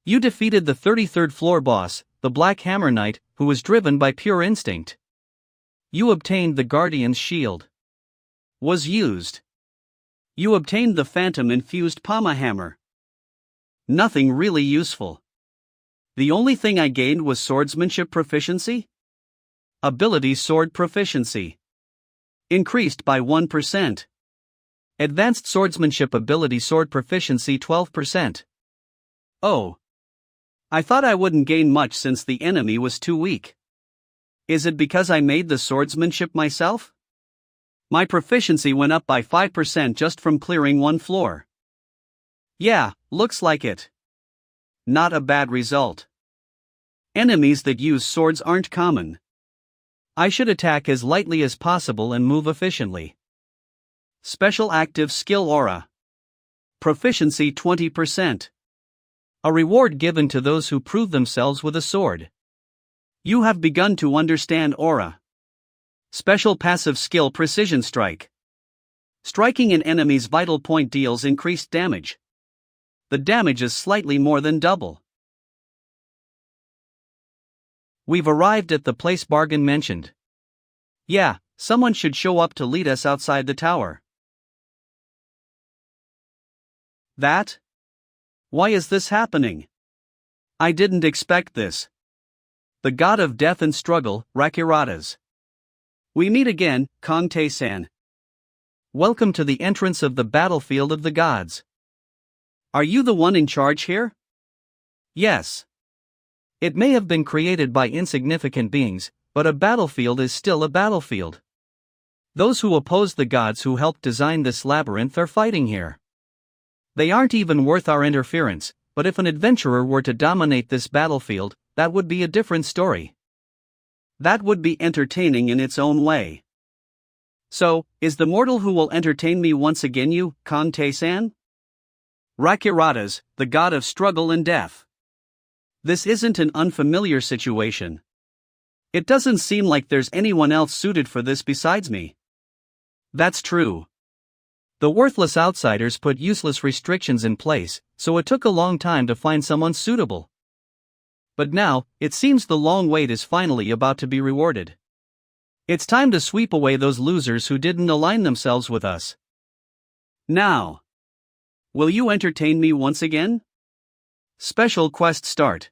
[SPEAKER 2] You defeated the 33rd floor boss, the Black Hammer Knight, who was driven by pure instinct. You obtained the Guardian's shield.
[SPEAKER 1] Was used. You obtained the Phantom-infused Pama hammer. Nothing really useful. The only thing I gained was swordsmanship proficiency? Ability sword proficiency. Increased by 1%.
[SPEAKER 2] Advanced swordsmanship ability sword proficiency 12%.
[SPEAKER 1] Oh. I thought I wouldn't gain much since the enemy was too weak. Is it because I made the swordsmanship myself? My proficiency went up by 5% just from clearing one floor. Yeah, looks like it. Not a bad result. Enemies that use swords aren't common.
[SPEAKER 2] I should attack as lightly as possible and move efficiently.
[SPEAKER 1] Special active skill aura. Proficiency 20%.
[SPEAKER 2] A reward given to those who prove themselves with a sword.
[SPEAKER 1] You have begun to understand aura. Special passive skill precision strike. Striking an enemy's vital point deals increased damage. The damage is slightly more than double.
[SPEAKER 2] We've arrived at the place bargain mentioned.
[SPEAKER 1] Yeah, someone should show up to lead us outside the tower. That? Why is this happening? I didn't expect this. The god of death and struggle, Rakiratas. We meet again, Kong Tae-san.
[SPEAKER 2] Welcome to the entrance of the battlefield of the gods.
[SPEAKER 1] Are you the one in charge here?
[SPEAKER 2] Yes. It may have been created by insignificant beings, but a battlefield is still a battlefield. Those who oppose the gods who helped design this labyrinth are fighting here. They aren't even worth our interference, but if an adventurer were to dominate this battlefield, that would be a different story.
[SPEAKER 1] That would be entertaining in its own way. So, is the mortal who will entertain me once again you, Kang Tae-san? Rakiratas, the god of struggle and death. This isn't an unfamiliar situation. It doesn't seem like there's anyone else suited for this besides me. That's true. The worthless outsiders put useless restrictions in place, so it took a long time to find someone suitable. But now, it seems the long wait is finally about to be rewarded. It's time to sweep away those losers who didn't align themselves with us. Now, will you entertain me once again? Special quest start.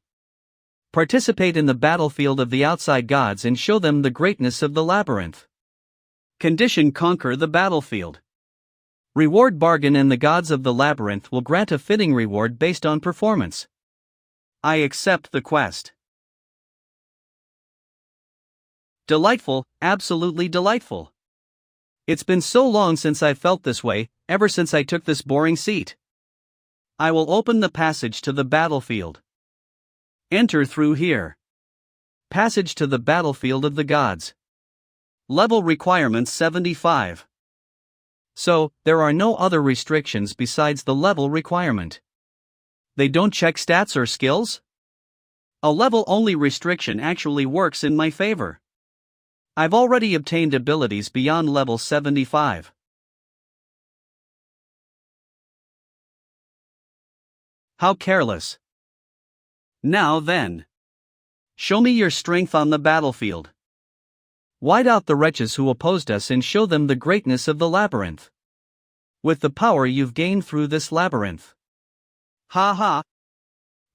[SPEAKER 1] Participate in the battlefield of the outside gods and show them the greatness of the labyrinth. Condition: conquer the battlefield. Reward bargain, and the gods of the labyrinth will grant a fitting reward based on performance. I accept the quest. Delightful, absolutely delightful. It's been so long since I felt this way, ever since I took this boring seat. I will open the passage to the battlefield. Enter through here. Passage to the battlefield of the gods. Level requirements 75. So, there are no other restrictions besides the level requirement. They don't check stats or skills? A level-only restriction actually works in my favor. I've already obtained abilities beyond level 75. How careless. Now then. Show me your strength on the battlefield. Wipe out the wretches who opposed us and show them the greatness of the labyrinth. With the power you've gained through this labyrinth. Ha ha.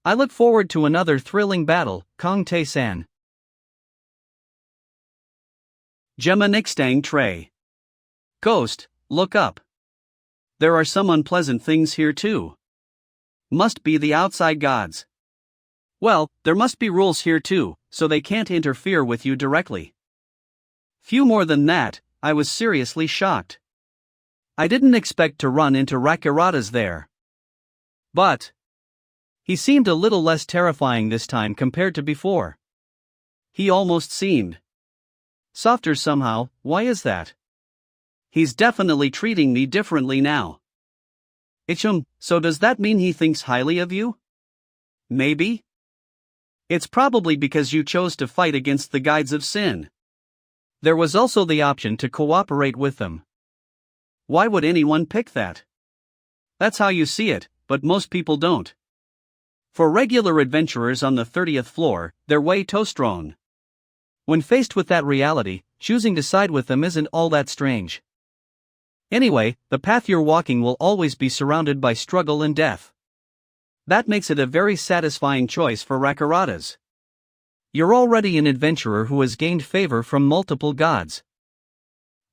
[SPEAKER 1] I look forward to another thrilling battle, Kang Tae-san. Gemanixtang Tray. Ghost, look up. There are some unpleasant things here too. Must be the outside gods. Well, there must be rules here too, so they can't interfere with you directly. Few more than that, I was seriously shocked. I didn't expect to run into Rakiratas there. But he seemed a little less terrifying this time compared to before. He almost seemed softer somehow. Why is that? He's definitely treating me differently now. So does that mean he thinks highly of you? Maybe? It's probably because you chose to fight against the guides of sin. There was also the option to cooperate with them. Why would anyone pick that? That's how you see it, but most people don't. For regular adventurers on the 30th floor, they're way too strong. When faced with that reality, choosing to side with them isn't all that strange. Anyway, the path you're walking will always be surrounded by struggle and death. That makes it a very satisfying choice for Rakiratas. You're already an adventurer who has gained favor from multiple gods.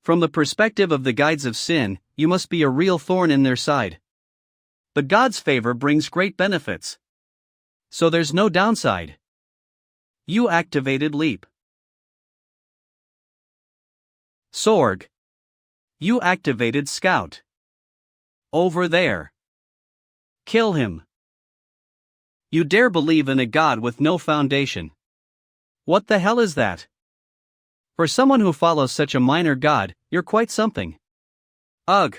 [SPEAKER 1] From the perspective of the guides of sin, you must be a real thorn in their side. The gods' favor brings great benefits. So there's no downside. You activated Leap. Sorg. You activated Scout. Over there. Kill him. You dare believe in a god with no foundation. What the hell is that? For someone who follows such a minor god, you're quite something. Ugh.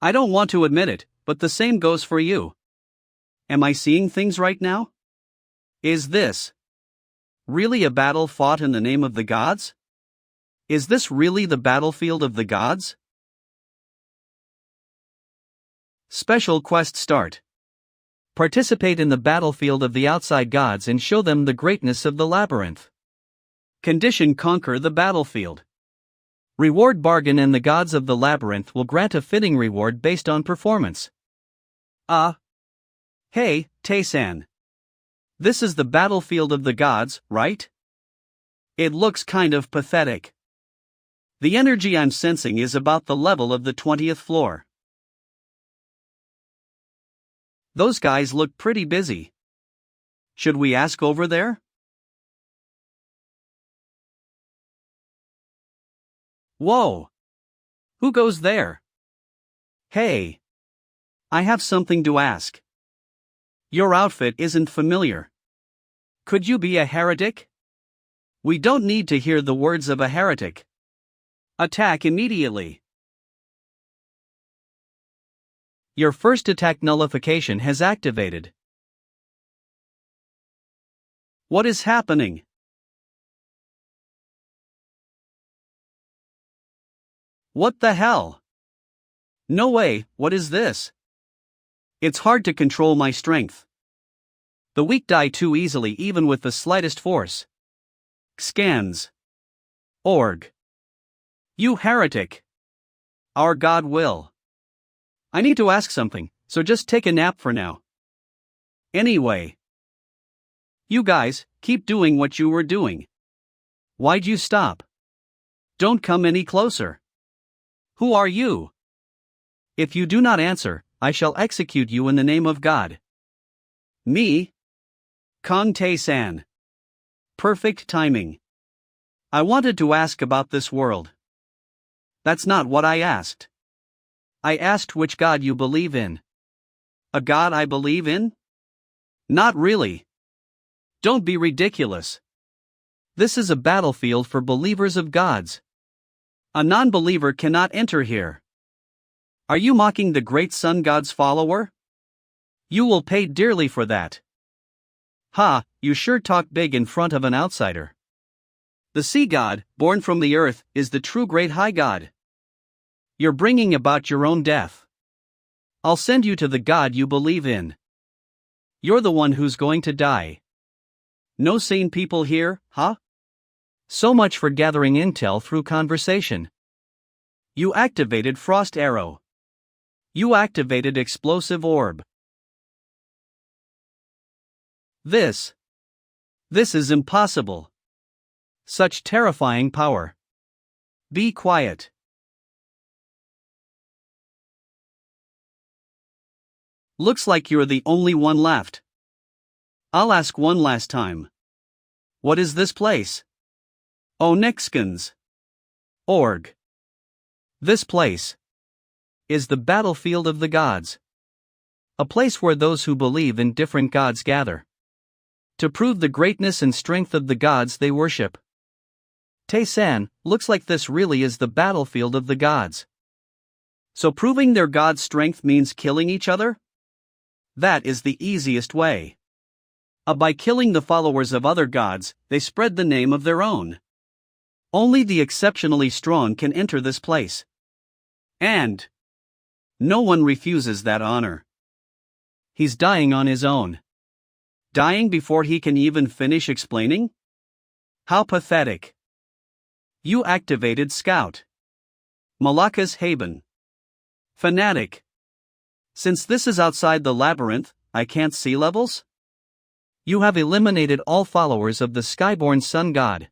[SPEAKER 1] I don't want to admit it, but the same goes for you. Am I seeing things right now? Is this really a battle fought in the name of the gods? Is this really the battlefield of the gods? Special quest start. Participate in the battlefield of the outside gods and show them the greatness of the labyrinth. Condition: conquer the battlefield. Reward bargain, and the gods of the labyrinth will grant a fitting reward based on performance. Hey, Tae-san. This is the battlefield of the gods, right? It looks kind of pathetic. The energy I'm sensing is about the level of the 20th floor. Those guys look pretty busy. Should we ask over there? Whoa! Who goes there? Hey! I have something to ask. Your outfit isn't familiar. Could you be a heretic? We don't need to hear the words of a heretic. Attack immediately.
[SPEAKER 2] Your first attack nullification has activated.
[SPEAKER 1] What is happening? What the hell? No way, what is this? It's hard to control my strength. The weak die too easily even with the slightest force. Scans. Org. You heretic. Our God will. I need to ask something, so just take a nap for now. Anyway. You guys, keep doing what you were doing. Why'd you stop? Don't come any closer. Who are you? If you do not answer, I shall execute you in the name of God. Me? Kong Tae-san. Perfect timing. I wanted to ask about this world. That's not what I asked. I asked which God you believe in. A God I believe in? Not really. Don't be ridiculous. This is a battlefield for believers of gods. A non-believer cannot enter here. Are you mocking the great sun god's follower? You will pay dearly for that. Ha, you sure talk big in front of an outsider. The sea god, born from the earth, is the true great high god. You're bringing about your own death. I'll send you to the God you believe in. You're the one who's going to die. No sane people here, huh? So much for gathering intel through conversation. You activated Frost Arrow. You activated Explosive Orb. This is impossible. Such terrifying power. Be quiet. Looks like you're the only one left. I'll ask one last time. What is this place? Oh, Nixkins. Org. This place is the battlefield of the gods. A place where those who believe in different gods gather to prove the greatness and strength of the gods they worship. Tae-san, looks like this really is the battlefield of the gods. So proving their god's strength means killing each other? That is the easiest way. By killing the followers of other gods, they spread the name of their own. Only the exceptionally strong can enter this place. And no one refuses that honor. He's dying on his own. Dying before he can even finish explaining? How pathetic. You activated Scout. Malaka's Haven. Fanatic. Since this is outside the labyrinth, I can't see levels? You have eliminated all followers of the Skyborn Sun God.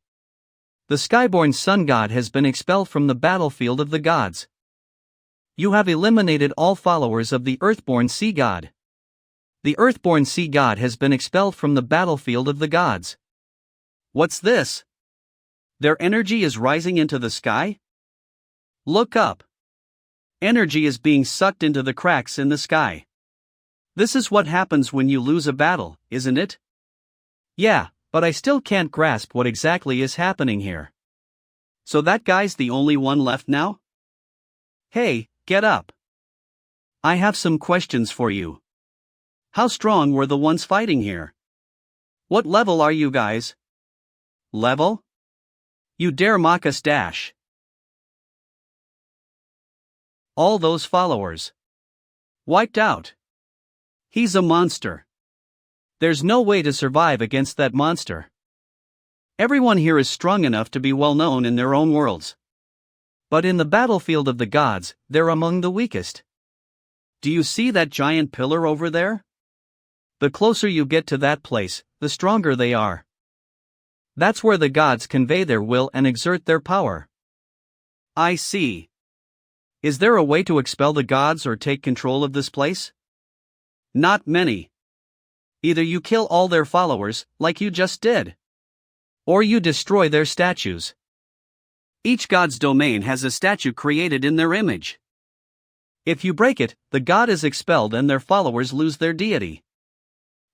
[SPEAKER 1] The Skyborn Sun God has been expelled from the battlefield of the gods. You have eliminated all followers of the Earthborn Sea God. The Earthborn Sea God has been expelled from the battlefield of the gods. What's this? Their energy is rising into the sky? Look up. Energy is being sucked into the cracks in the sky. This is what happens when you lose a battle, isn't it? Yeah, but I still can't grasp what exactly is happening here. So that guy's the only one left now? Hey, get up. I have some questions for you. How strong were the ones fighting here? What level are you guys? Level? You dare mock us dash. All those followers. Wiped out. He's a monster. There's no way to survive against that monster. Everyone here is strong enough to be well known in their own worlds. But in the battlefield of the gods, they're among the weakest. Do you see that giant pillar over there? The closer you get to that place, the stronger they are. That's where the gods convey their will and exert their power. I see. Is there a way to expel the gods or take control of this place? Not many. Either you kill all their followers, like you just did, or you destroy their statues. Each god's domain has a statue created in their image. If you break it, the god is expelled and their followers lose their deity.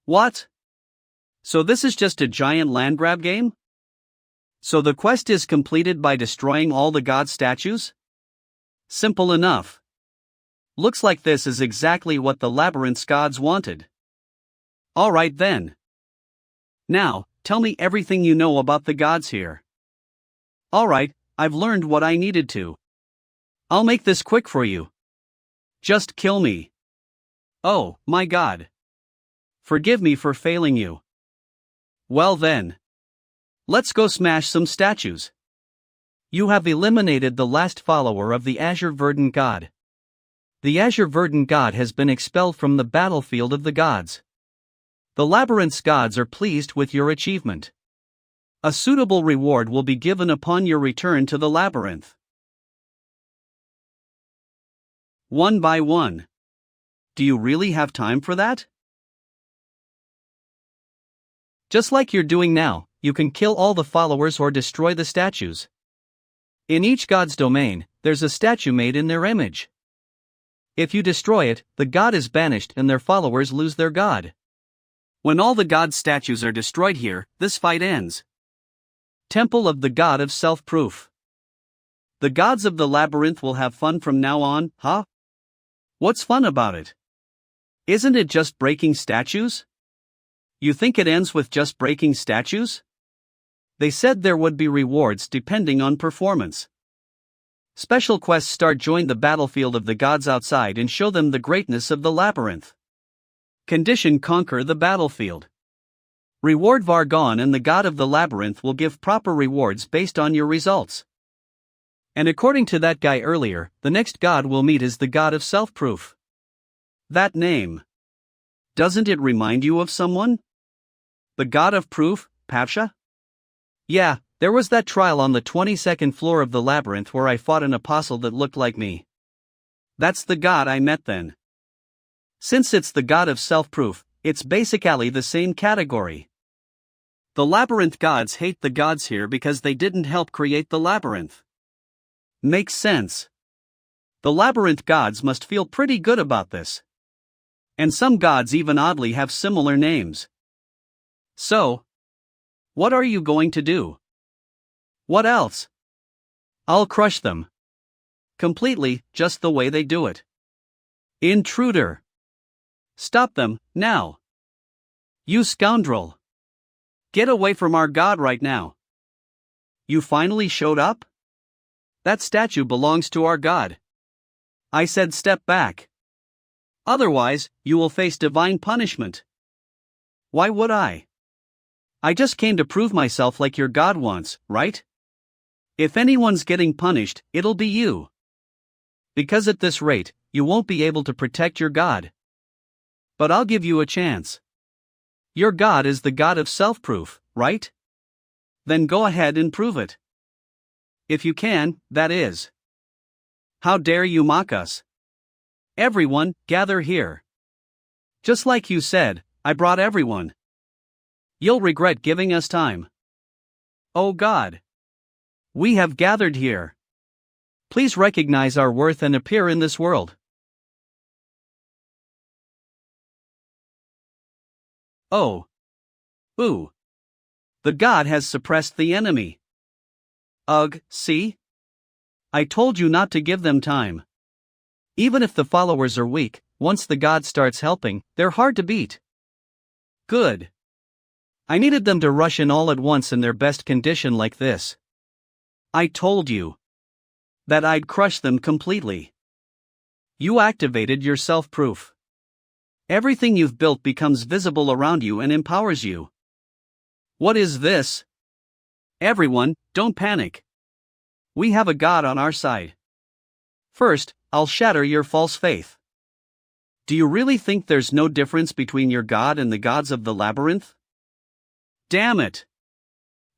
[SPEAKER 1] What? So this is just a giant land grab game? So the quest is completed by destroying all the god statues? Simple enough. Looks like this is exactly what the labyrinth's gods wanted. Alright then. Now, tell me everything you know about the gods here. Alright, I've learned what I needed to. I'll make this quick for you. Just kill me. Oh, my god. Forgive me for failing you. Well then. Let's go smash some statues.
[SPEAKER 2] You have eliminated the last follower of the Azure Verdant God. The Azure Verdant God has been expelled from the battlefield of the gods. The labyrinth's gods are pleased with your achievement. A suitable reward will be given upon your return to the labyrinth. 1 by 1. Do you really have time for that? Just like you're doing now, you can kill all the followers or destroy the statues. In each god's domain, there's a statue made in their image. If you destroy it, the god is banished and their followers lose their god.
[SPEAKER 1] When all the god statues are destroyed here, this fight ends. Temple of the God of Self-Proof. The gods of the labyrinth will have fun from now on, huh? What's fun about it? Isn't it just breaking statues? You think it ends with just breaking statues? They said there would be rewards depending on performance. Special quests start. Join the battlefield of the gods outside and show them the greatness of the labyrinth. Condition: conquer the battlefield. Reward: Vargon and the god of the labyrinth will give proper rewards based on your results. And according to that guy earlier, the next god we'll meet is the god of self-proof. That name. Doesn't it remind you of someone? The god of proof, Papsha? Yeah, there was that trial on the 22nd floor of the labyrinth where I fought an apostle that looked like me. That's the god I met then. Since it's the god of self-proof, it's basically the same category. The labyrinth gods hate the gods here because they didn't help create the labyrinth. Makes sense. The labyrinth gods must feel pretty good about this. And some gods even oddly have similar names. So, what are you going to do? What else? I'll crush them. Completely, just the way they do it. Intruder. Stop them, now. You scoundrel. Get away from our god right now. You finally showed up? That statue belongs to our god. I said step back. Otherwise, you will face divine punishment. Why would I? I just came to prove myself like your god wants, right? If anyone's getting punished, it'll be you. Because at this rate, you won't be able to protect your god. But I'll give you a chance. Your god is the god of self-proof, right? Then go ahead and prove it. If you can, that is. How dare you mock us? Everyone, gather here. Just like you said, I brought everyone. You'll regret giving us time. Oh God. We have gathered here. Please recognize our worth and appear in this world. Oh. Ooh. The god has suppressed the enemy. Ugh, see? I told you not to give them time. Even if the followers are weak, once the god starts helping, they're hard to beat. Good. I needed them to rush in all at once in their best condition like this. I told you that I'd crush them completely. You activated your self-proof. Everything you've built becomes visible around you and empowers you. What is this? Everyone, don't panic. We have a god on our side. First, I'll shatter your false faith. Do you really think there's no difference between your god and the gods of the labyrinth? Damn it!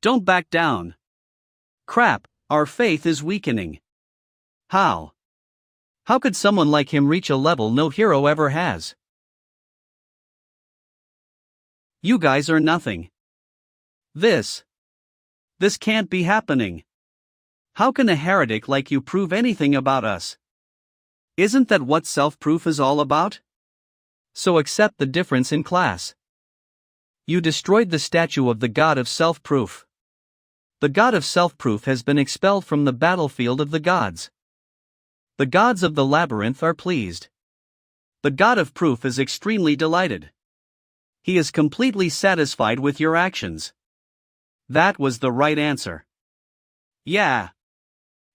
[SPEAKER 1] Don't back down. Crap, our faith is weakening. How? How could someone like him reach a level no hero ever has? You guys are nothing. This can't be happening. How can a heretic like you prove anything about us? Isn't that what self-proof is all about? So accept the difference in class. You destroyed the statue of the god of self-proof.
[SPEAKER 2] The god of self-proof has been expelled from the battlefield of the gods. The gods of the labyrinth are pleased. The god of proof is extremely delighted. He is completely satisfied with your actions. That was the right answer. Yeah.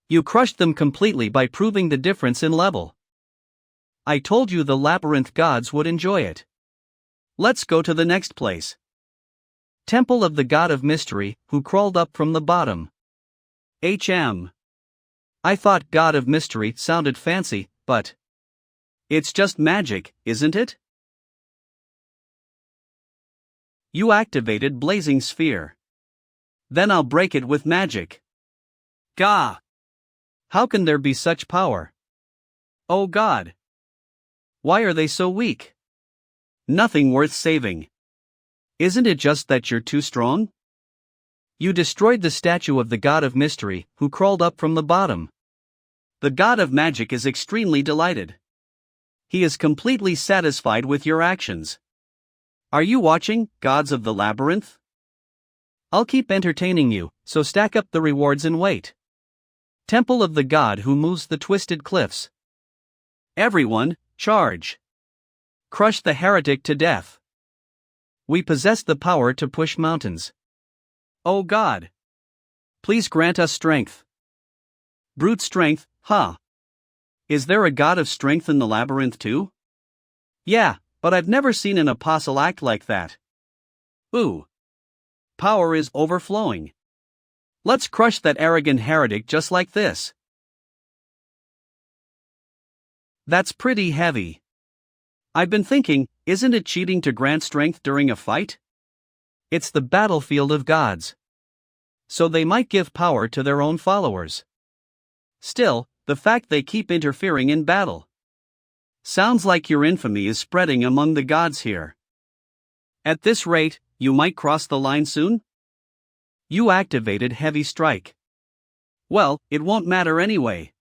[SPEAKER 2] You crushed them completely by proving the difference in level. I told you the labyrinth gods would enjoy it. Let's go to the next place. Temple of the God of Mystery, who crawled up from the bottom. I thought God of Mystery sounded fancy, but it's just magic, isn't it? You activated Blazing Sphere. Then I'll break it with magic. Gah! How can there be such power? Oh God! Why are they so weak? Nothing worth saving. Isn't it just that you're too strong? You destroyed the statue of the God of Mystery, who crawled up from the bottom. The God of Magic is extremely delighted. He is completely satisfied with your actions. Are you watching, gods of the labyrinth? I'll keep entertaining you, so stack up the rewards and wait. Temple of the God who moves the twisted cliffs. Everyone, charge! Crush the heretic to death. We possess the power to push mountains. Oh God! Please grant us strength. Brute strength, huh? Is there a god of strength in the labyrinth too? Yeah, but I've never seen an apostle act like that. Ooh. Power is overflowing. Let's crush that arrogant heretic just like this. That's pretty heavy. I've been thinking, isn't it cheating to grant strength during a fight? It's the battlefield of gods. So they might give power to their own followers. Still, the fact they keep interfering in battle. Sounds like your infamy is spreading among the gods here. At this rate, you might cross the line soon? You activated Heavy Strike. Well, it won't matter anyway.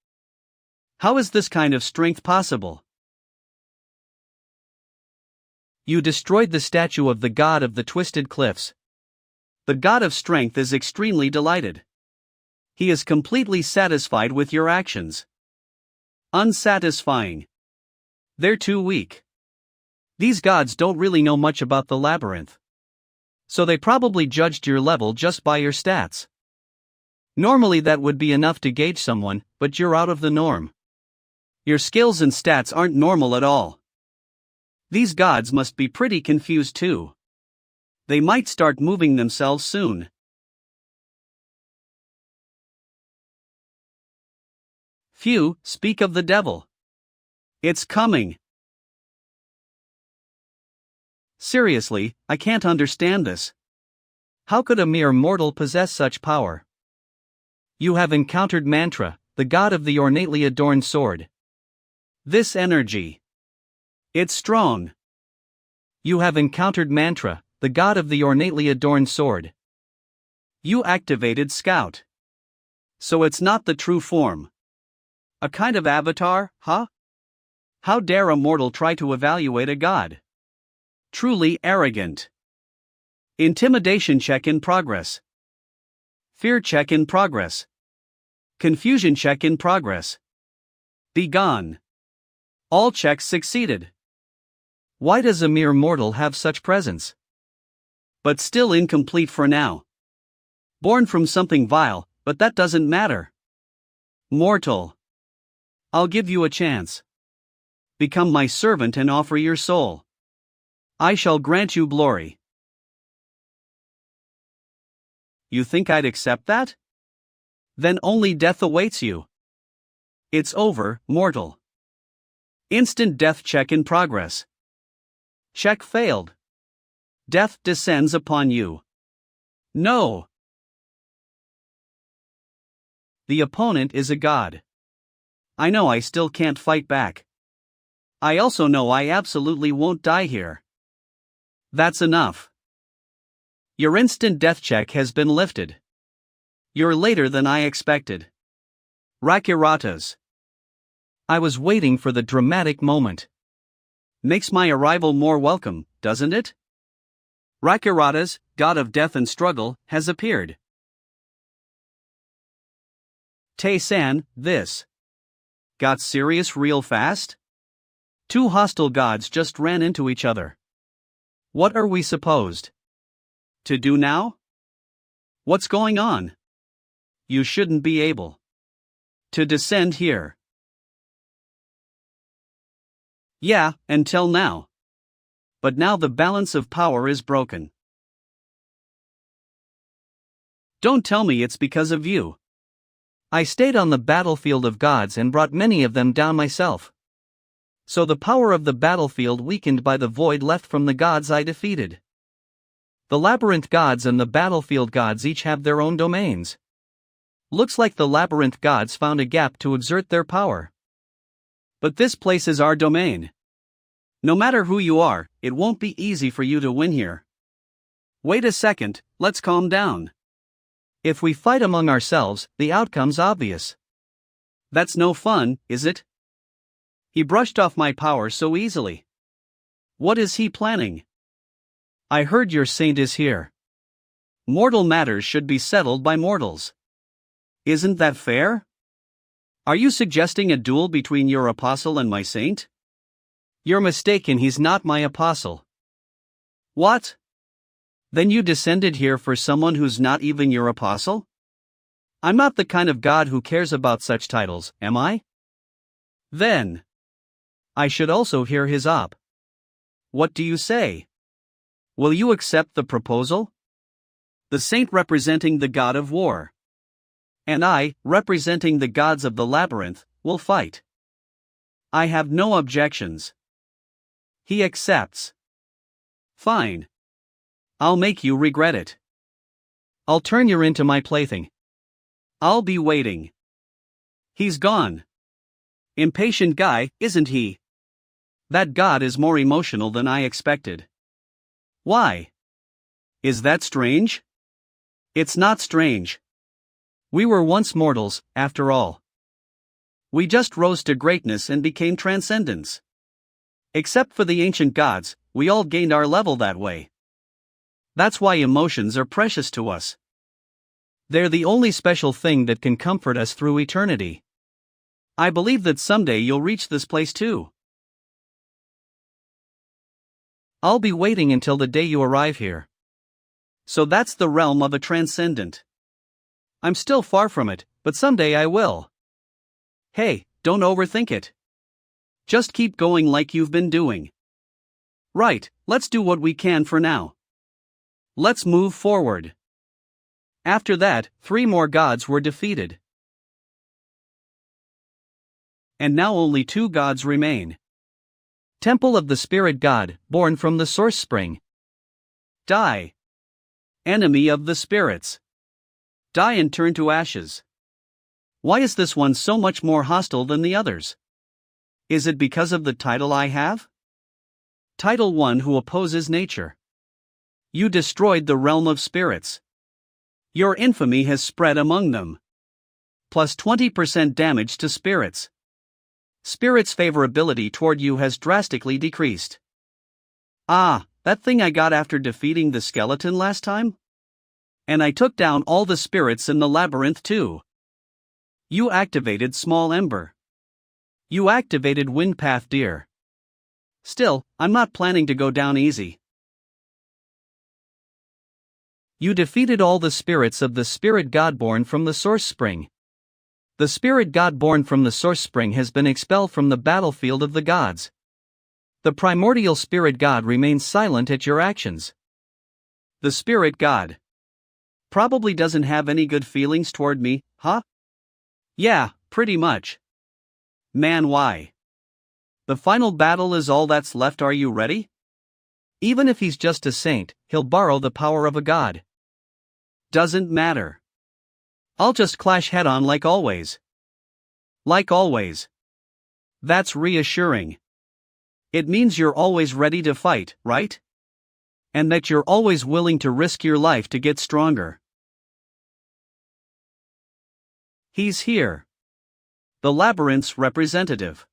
[SPEAKER 2] How is this kind of strength possible? You destroyed the statue of the God of the Twisted Cliffs. The God of Strength is extremely delighted. He is completely satisfied with your actions. Unsatisfying. They're too weak. These gods don't really know much about the labyrinth. So they probably judged your level just by your stats. Normally that would be enough to gauge someone, but you're out of the norm. Your skills and stats aren't normal at all. These gods must be pretty confused too. They might start moving themselves soon. Phew, speak of the devil. It's coming. Seriously, I can't understand this. How could a mere mortal possess such power? You have encountered Mantra, the god of the ornately adorned sword. This energy. It's strong. You have encountered Mantra, the god of the ornately adorned sword. You activated Scout. So it's not the true form. A kind of avatar, huh? How dare a mortal try to evaluate a god? Truly arrogant. Intimidation check in progress. Fear check in progress. Confusion check in progress. Be gone. All checks succeeded. Why does a mere mortal have such presence? But still incomplete for now. Born from something vile, but that doesn't matter. Mortal. I'll give you a chance. Become my servant and offer your soul. I shall grant you glory. You think I'd accept that? Then only death awaits you. It's over, mortal. Instant death check in progress. Check failed. Death descends upon you. No. The opponent is a god. I know I still can't fight back. I also know I absolutely won't die here. That's enough. Your instant death check has been lifted. You're later than I expected. Rakiratas. I was waiting for the dramatic moment. Makes my arrival more welcome, doesn't it? Rakiratas, god of death and struggle, has appeared.
[SPEAKER 1] Tae-san, this got serious real fast? Two hostile gods just ran into each other. What are we supposed to do now? What's going on? You shouldn't be able to descend here. Yeah, until now. But now the balance of power is broken. Don't tell me it's because of you.
[SPEAKER 2] I stayed on the battlefield of gods and brought many of them down myself. So the power of the battlefield weakened by the void left from the gods I defeated. The labyrinth gods and the battlefield gods each have their own domains. Looks like the labyrinth gods found a gap to exert their power.
[SPEAKER 1] But this place is our domain. No matter who you are, it won't be easy for you to win here. Wait a second, let's calm down.
[SPEAKER 2] If we fight among ourselves, the outcome's obvious.
[SPEAKER 1] That's no fun, is it? He brushed off my power so easily. What is he planning?
[SPEAKER 2] I heard your saint is here.
[SPEAKER 1] Mortal matters should be settled by mortals. Isn't that fair? Are you suggesting a duel between your apostle and my saint?
[SPEAKER 2] You're mistaken, he's not my apostle.
[SPEAKER 1] What?
[SPEAKER 2] Then you descended here for someone who's not even your apostle?
[SPEAKER 1] I'm not the kind of god who cares about such titles, am I? Then
[SPEAKER 2] I should also hear his op.
[SPEAKER 1] What do you say?
[SPEAKER 2] Will you accept the proposal?
[SPEAKER 1] The saint representing the god of war. And I, representing the gods of the labyrinth, will fight. I have no objections. He accepts. Fine. I'll make you regret it.
[SPEAKER 2] I'll turn you into my plaything.
[SPEAKER 1] I'll be waiting. He's gone. Impatient guy, isn't he? That god is more emotional than I expected. Why? Is that strange? It's not strange.
[SPEAKER 2] We were once mortals, after all.
[SPEAKER 1] We just rose to greatness and became transcendence. Except for the ancient gods, we all gained our level that way. That's why emotions are precious to us.
[SPEAKER 2] They're the only special thing that can comfort us through eternity.
[SPEAKER 1] I believe that someday you'll reach this place too.
[SPEAKER 2] I'll be waiting until the day you arrive here.
[SPEAKER 1] So that's the realm of a transcendent. I'm still far from it, but someday I will. Hey, don't overthink it. Just keep going like you've been doing. Right, let's do what we can for now. Let's move forward. After that, 3 more gods were defeated. And now only 2 gods remain.
[SPEAKER 2] Temple of the Spirit God, born from the Source Spring.
[SPEAKER 1] Die. Enemy of the spirits. Die and turn to ashes. Why is this one so much more hostile than the others? Is it because of the title I have? Title 1 Who opposes nature. You destroyed the realm of spirits. Your infamy has spread among them. Plus 20% damage to spirits. Spirits' favorability toward you has drastically decreased. Ah, that thing I got after defeating the skeleton last time? And I took down all the spirits in the labyrinth too. You activated Small Ember. You activated Windpath Deer. Still, I'm not planning to go down easy.
[SPEAKER 2] You defeated all the spirits of the Spirit God born from the Source Spring. The Spirit God born from the Source Spring has been expelled from the battlefield of the gods. The primordial Spirit God remains silent at your actions.
[SPEAKER 1] The Spirit God probably doesn't have any good feelings toward me, huh? Yeah, pretty much. Man, why? The final battle is all that's left, are you ready?
[SPEAKER 2] Even if he's just a saint, he'll borrow the power of a god.
[SPEAKER 1] Doesn't matter. I'll just clash head-on like always. Like always. That's reassuring. It means you're always ready to fight, right? And that you're always willing to risk your life to get stronger. He's here. The labyrinth's representative.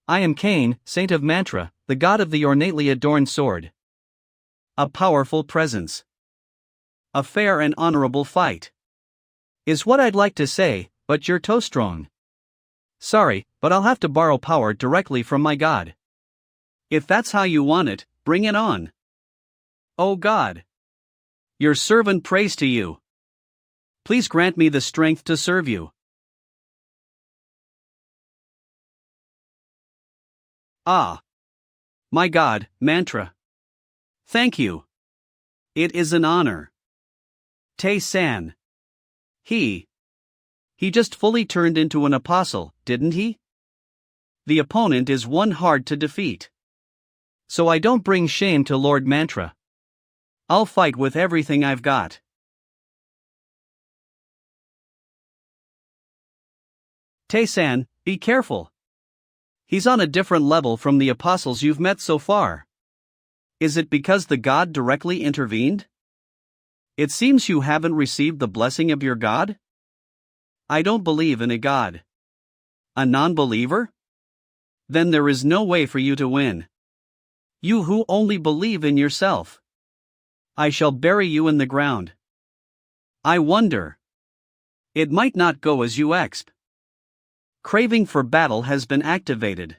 [SPEAKER 2] I am Cain, saint of Mantra, the god of the ornately adorned sword.
[SPEAKER 1] A powerful presence. A fair and honorable fight.
[SPEAKER 2] Is what I'd like to say, but you're too strong. Sorry, but I'll have to borrow power directly from my god.
[SPEAKER 1] If that's how you want it, bring it on. O God! Your servant prays to you. Please grant me the strength to serve you. Ah! My God, Mantra. Thank you. It is an honor. Tae-san. He just fully turned into an apostle, didn't he? The opponent is one hard to defeat.
[SPEAKER 2] So I don't bring shame to Lord Mantra.
[SPEAKER 1] I'll fight with everything I've got. Tae-san, be careful. He's on a different level from the apostles you've met so far. Is it because the god directly intervened? It seems you haven't received the blessing of your god? I don't believe in a god. A non-believer? Then there is no way for you to win. You who only believe in yourself. I shall bury you in the ground. I wonder. It might not go as you expect. Craving for battle has been activated.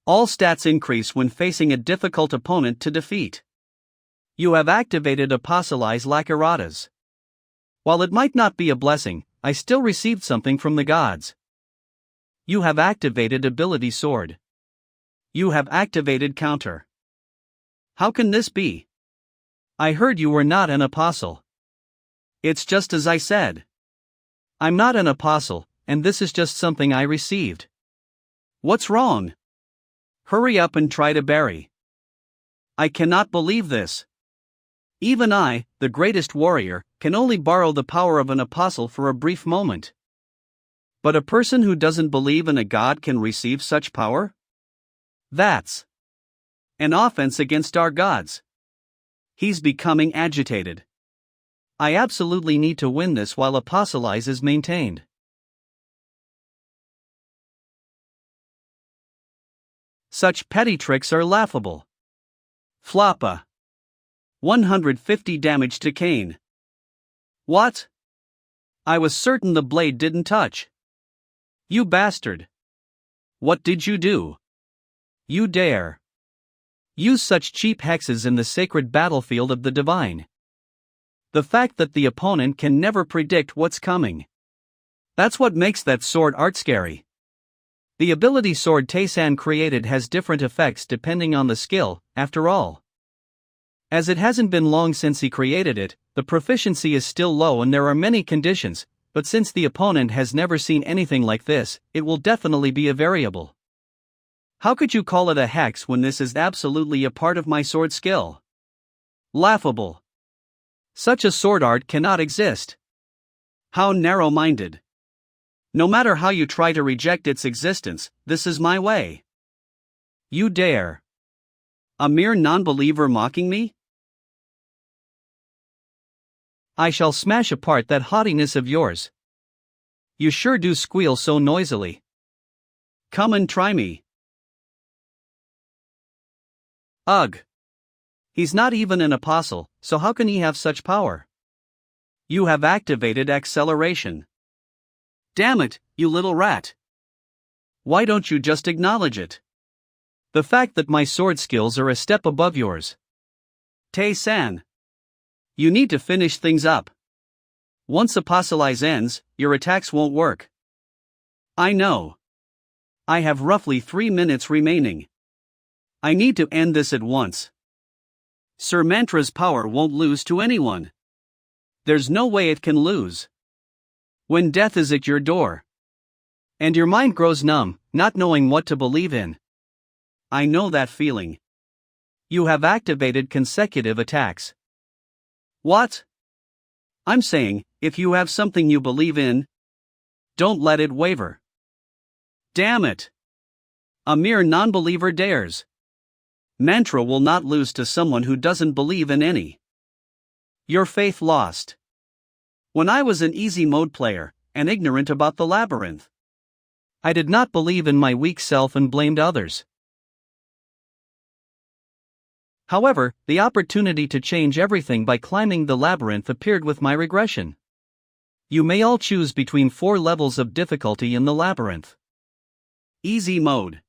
[SPEAKER 1] All stats increase when facing a difficult opponent to defeat. You have activated Apostolize Lakaratas. While it might not be a blessing, I still received something from the gods. You have activated Ability Sword. You have activated Counter. How can this be? I heard you were not an apostle. It's just as I said. I'm not an apostle, and this is just something I received. What's wrong? Hurry up and try to bury. I cannot believe this. Even I, the greatest warrior, can only borrow the power of an apostle for a brief moment. But a person who doesn't believe in a god can receive such power? That's an offense against our gods. He's becoming agitated. I absolutely need to win this while Apostolize is maintained. Such petty tricks are laughable. Floppa. 150 damage to Kane. What? I was certain the blade didn't touch. You bastard. What did you do? You dare use such cheap hexes in the sacred battlefield of the divine. The fact that the opponent can never predict what's coming. That's what makes that sword art scary. The ability sword Tae-san created has different effects depending on the skill, after all. As it hasn't been long since he created it, the proficiency is still low and there are many conditions, but since the opponent has never seen anything like this, it will definitely be a variable. How could you call it a hex when this is absolutely a part of my sword skill? Laughable. Such a sword art cannot exist. How narrow-minded. No matter how you try to reject its existence, this is my way. You dare. A mere non-believer mocking me? I shall smash apart that haughtiness of yours. You sure do squeal so noisily. Come and try me. Ugh. He's not even an apostle, so how can he have such power? You have activated acceleration. Damn it, you little rat. Why don't you just acknowledge it? The fact that my sword skills are a step above yours. Tae-san. You need to finish things up. Once Apostolize ends, your attacks won't work. I know. I have roughly 3 minutes remaining. I need to end this at once. Sir Mantra's power won't lose to anyone. There's no way it can lose. When death is at your door. And your mind grows numb, not knowing what to believe in. I know that feeling. You have activated consecutive attacks. What? I'm saying, if you have something you believe in, don't let it waver. Damn it! A mere non-believer dares. Mantra will not lose to someone who doesn't believe in any. Your faith lost. When I was an easy mode player, and ignorant about the labyrinth, I did not believe in my weak self and blamed others. However, the opportunity to change everything by climbing the labyrinth appeared with my regression.
[SPEAKER 2] You may all choose between 4 levels of difficulty in the labyrinth.
[SPEAKER 1] Easy mode,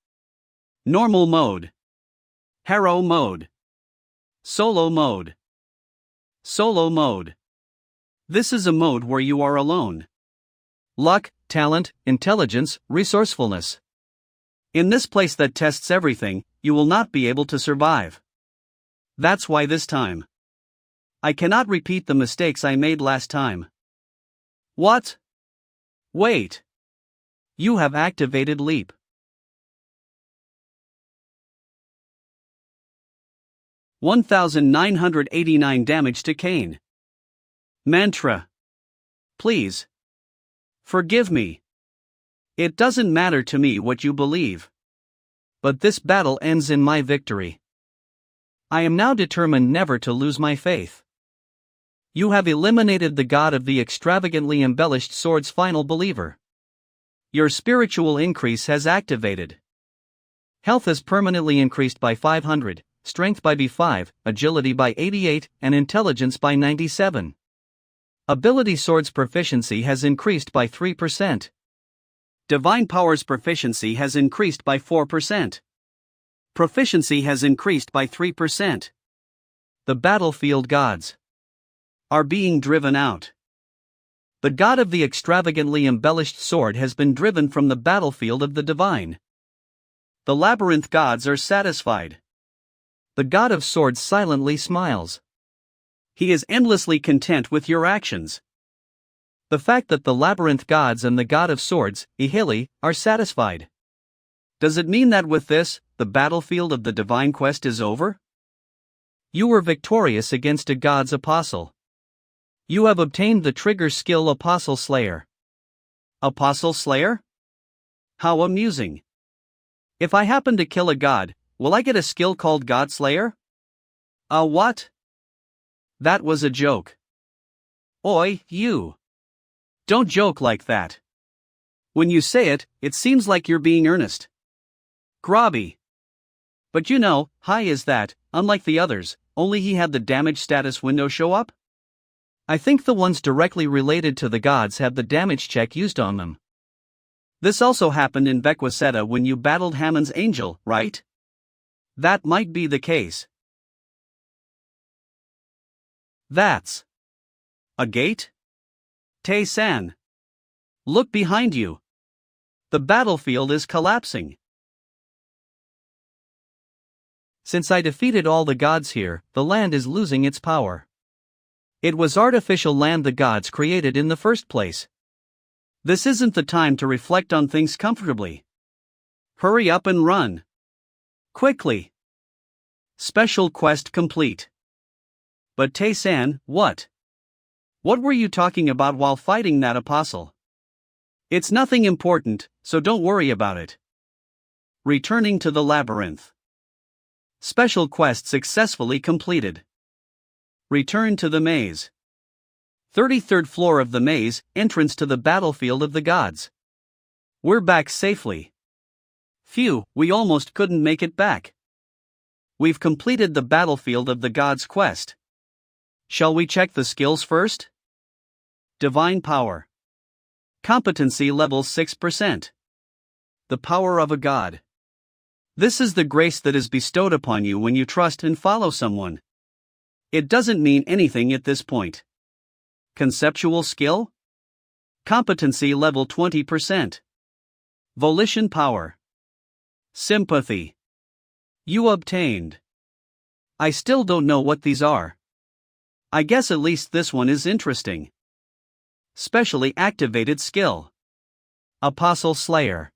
[SPEAKER 1] normal mode, hero mode, solo mode. Solo mode. This is a mode where you are alone.
[SPEAKER 2] Luck, talent, intelligence, resourcefulness.
[SPEAKER 1] In this place that tests everything, you will not be able to survive. That's why this time I cannot repeat the mistakes I made last time. What? Wait.
[SPEAKER 2] You have activated Leap.
[SPEAKER 1] 1989 damage to Kane. Mantra. Please. Forgive me. It doesn't matter to me what you believe.
[SPEAKER 2] But this battle ends in my victory. I am now determined never to lose my faith. You have eliminated the god of the extravagantly embellished sword's final believer. Your spiritual increase has activated. Health is permanently increased by 500, strength by B5, agility by 88, and intelligence by 97. Ability Sword's proficiency has increased by 3%.
[SPEAKER 1] Divine Power's proficiency has increased by 4%. Proficiency has increased by 3%.
[SPEAKER 2] The battlefield gods
[SPEAKER 1] are being driven out.
[SPEAKER 2] The god of the extravagantly embellished sword has been driven from the battlefield of the divine.
[SPEAKER 1] The labyrinth gods are satisfied.
[SPEAKER 2] The god of swords silently smiles.
[SPEAKER 1] He is endlessly content with your actions.
[SPEAKER 2] The fact that the labyrinth gods and the god of swords, Ihili, are satisfied.
[SPEAKER 1] Does it mean that with this, the battlefield of the divine quest is over?
[SPEAKER 2] You were victorious against a god's apostle. You have obtained the trigger skill Apostle Slayer.
[SPEAKER 1] Apostle Slayer? How amusing. If I happen to kill a god, will I get a skill called God Slayer? What? That was a joke. Oi, you. Don't joke like that. When you say it, it seems like you're being earnest. Grobby. But you know, Hai is that, unlike the others, only he had the damage status window show up?
[SPEAKER 2] I think the ones directly related to the gods have the damage check used on them.
[SPEAKER 1] This also happened in Bequaseta when you battled Hammond's angel, right? That might be the case. That's a gate? Tae-san. Look behind you. The battlefield is collapsing.
[SPEAKER 2] Since I defeated all the gods here, the land is losing its power. It was artificial land the gods created in the first place.
[SPEAKER 1] This isn't the time to reflect on things comfortably. Hurry up and run. Quickly. Special quest complete. But Tae-san, what? What were you talking about while fighting that apostle? It's nothing important, so don't worry about it. Returning to the labyrinth. Special quest successfully completed. Return to the maze. 33rd floor of the maze, entrance to the battlefield of the gods. We're back safely. Phew, we almost couldn't make it back. We've completed the battlefield of the gods quest. Shall we check the skills first? Divine Power. Competency level 6%. The power of a god. This is the grace that is bestowed upon you when you trust and follow someone. It doesn't mean anything at this point. Conceptual skill? Competency level 20%. Volition power. Sympathy. You obtained. I still don't know what these are. I guess at least this one is interesting. Specially activated skill. Apostle Slayer.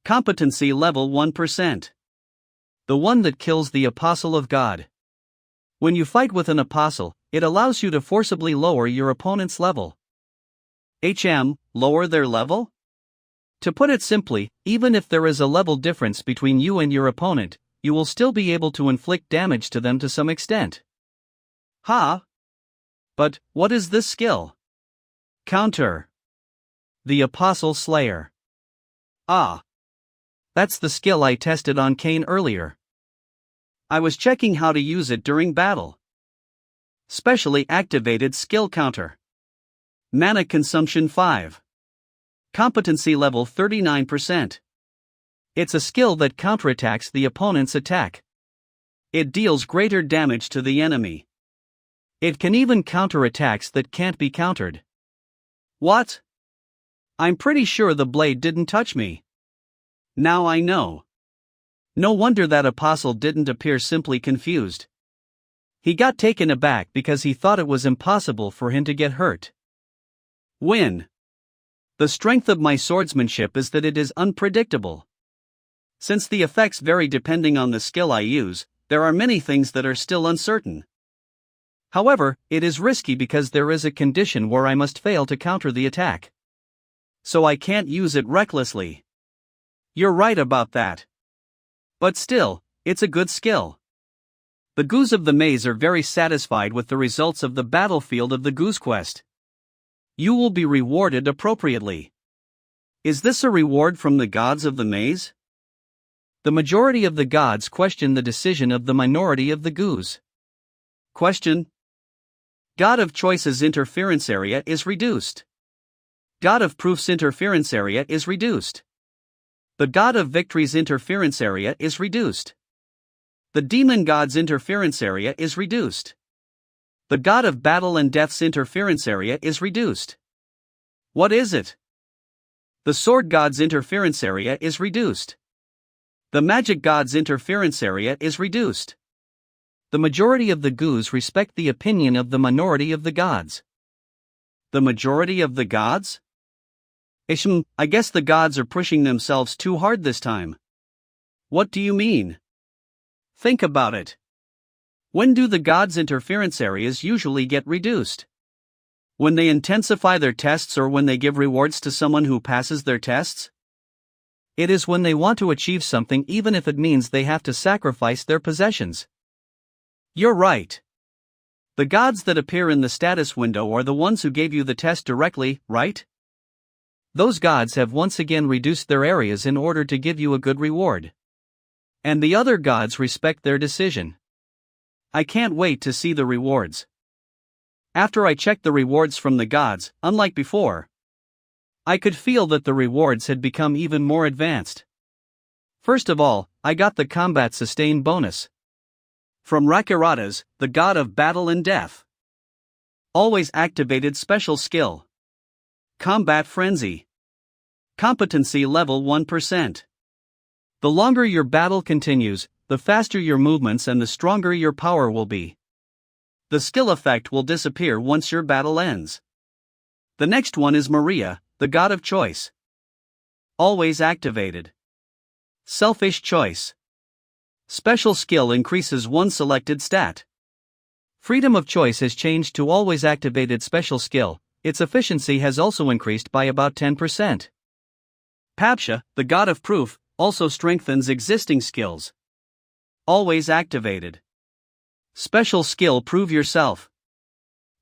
[SPEAKER 1] Competency level 1%. The one that kills the apostle of God. When you fight with an apostle, it allows you to forcibly lower your opponent's level. Lower their level? To put it simply, even if there is a level difference between you and your opponent, you will still be able to inflict damage to them to some extent. But, what is this skill? Counter. The Apostle Slayer. That's the skill I tested on Kane earlier. I was checking how to use it during battle. Specially activated skill counter. Mana consumption 5. Competency level 39%.
[SPEAKER 2] It's a skill that counterattacks the opponent's attack.
[SPEAKER 1] It deals greater damage to the enemy.
[SPEAKER 2] It can even counter attacks that can't be countered.
[SPEAKER 1] What? I'm pretty sure the blade didn't touch me. Now I know.
[SPEAKER 2] No wonder that apostle didn't appear simply confused. He got taken aback because he thought it was impossible for him to get hurt.
[SPEAKER 1] Win. The strength of my swordsmanship is that it is unpredictable. Since the effects vary depending on the skill I use, there are many things that are still uncertain.
[SPEAKER 2] However, it is risky because there is a condition where I must fail to counter the attack.
[SPEAKER 1] So I can't use it recklessly. You're right about that. But still, it's a good skill. The Goose of the Maze are very satisfied with the results of the battlefield of the Goose Quest. You will be rewarded appropriately. Is this a reward from the gods of the maze?
[SPEAKER 2] The majority of the gods question the decision of the minority of the Goose.
[SPEAKER 1] Question. God of Choice's interference area is reduced. God of Proof's interference area is reduced. The God of Victory's interference area is reduced. The Demon God's interference area is reduced. The God of Battle and Death's interference area is reduced. What is it? The Sword God's interference area is reduced. The Magic God's interference area is reduced.
[SPEAKER 2] The majority of the Goose respect the opinion of the minority of the gods.
[SPEAKER 1] The majority of the gods? I guess the gods are pushing themselves too hard this time. What do you mean? Think about it. When do the gods' interference areas usually get reduced? When they intensify their tests or when they give rewards to someone who passes their tests?
[SPEAKER 2] It is when they want to achieve something even if it means they have to sacrifice their possessions.
[SPEAKER 1] You're right. The gods that appear in the status window are the ones who gave you the test directly, right?
[SPEAKER 2] Those gods have once again reduced their areas in order to give you a good reward.
[SPEAKER 1] And the other gods respect their decision. I can't wait to see the rewards. After I checked the rewards from the gods, unlike before, I could feel that the rewards had become even more advanced. First of all, I got the combat sustain bonus. From Rakirata's, the god of battle and death. Always activated special skill. Combat Frenzy. Competency level 1%. The longer your battle continues, the faster your movements and the stronger your power will be. The skill effect will disappear once your battle ends. The next one is Maria, the god of choice. Always activated. Selfish choice. Special skill increases one selected stat. Freedom of choice has changed to always activated special skill. Its efficiency has also increased by about 10%. Papsha, the god of proof, also strengthens existing skills. Always activated. Special skill Prove Yourself.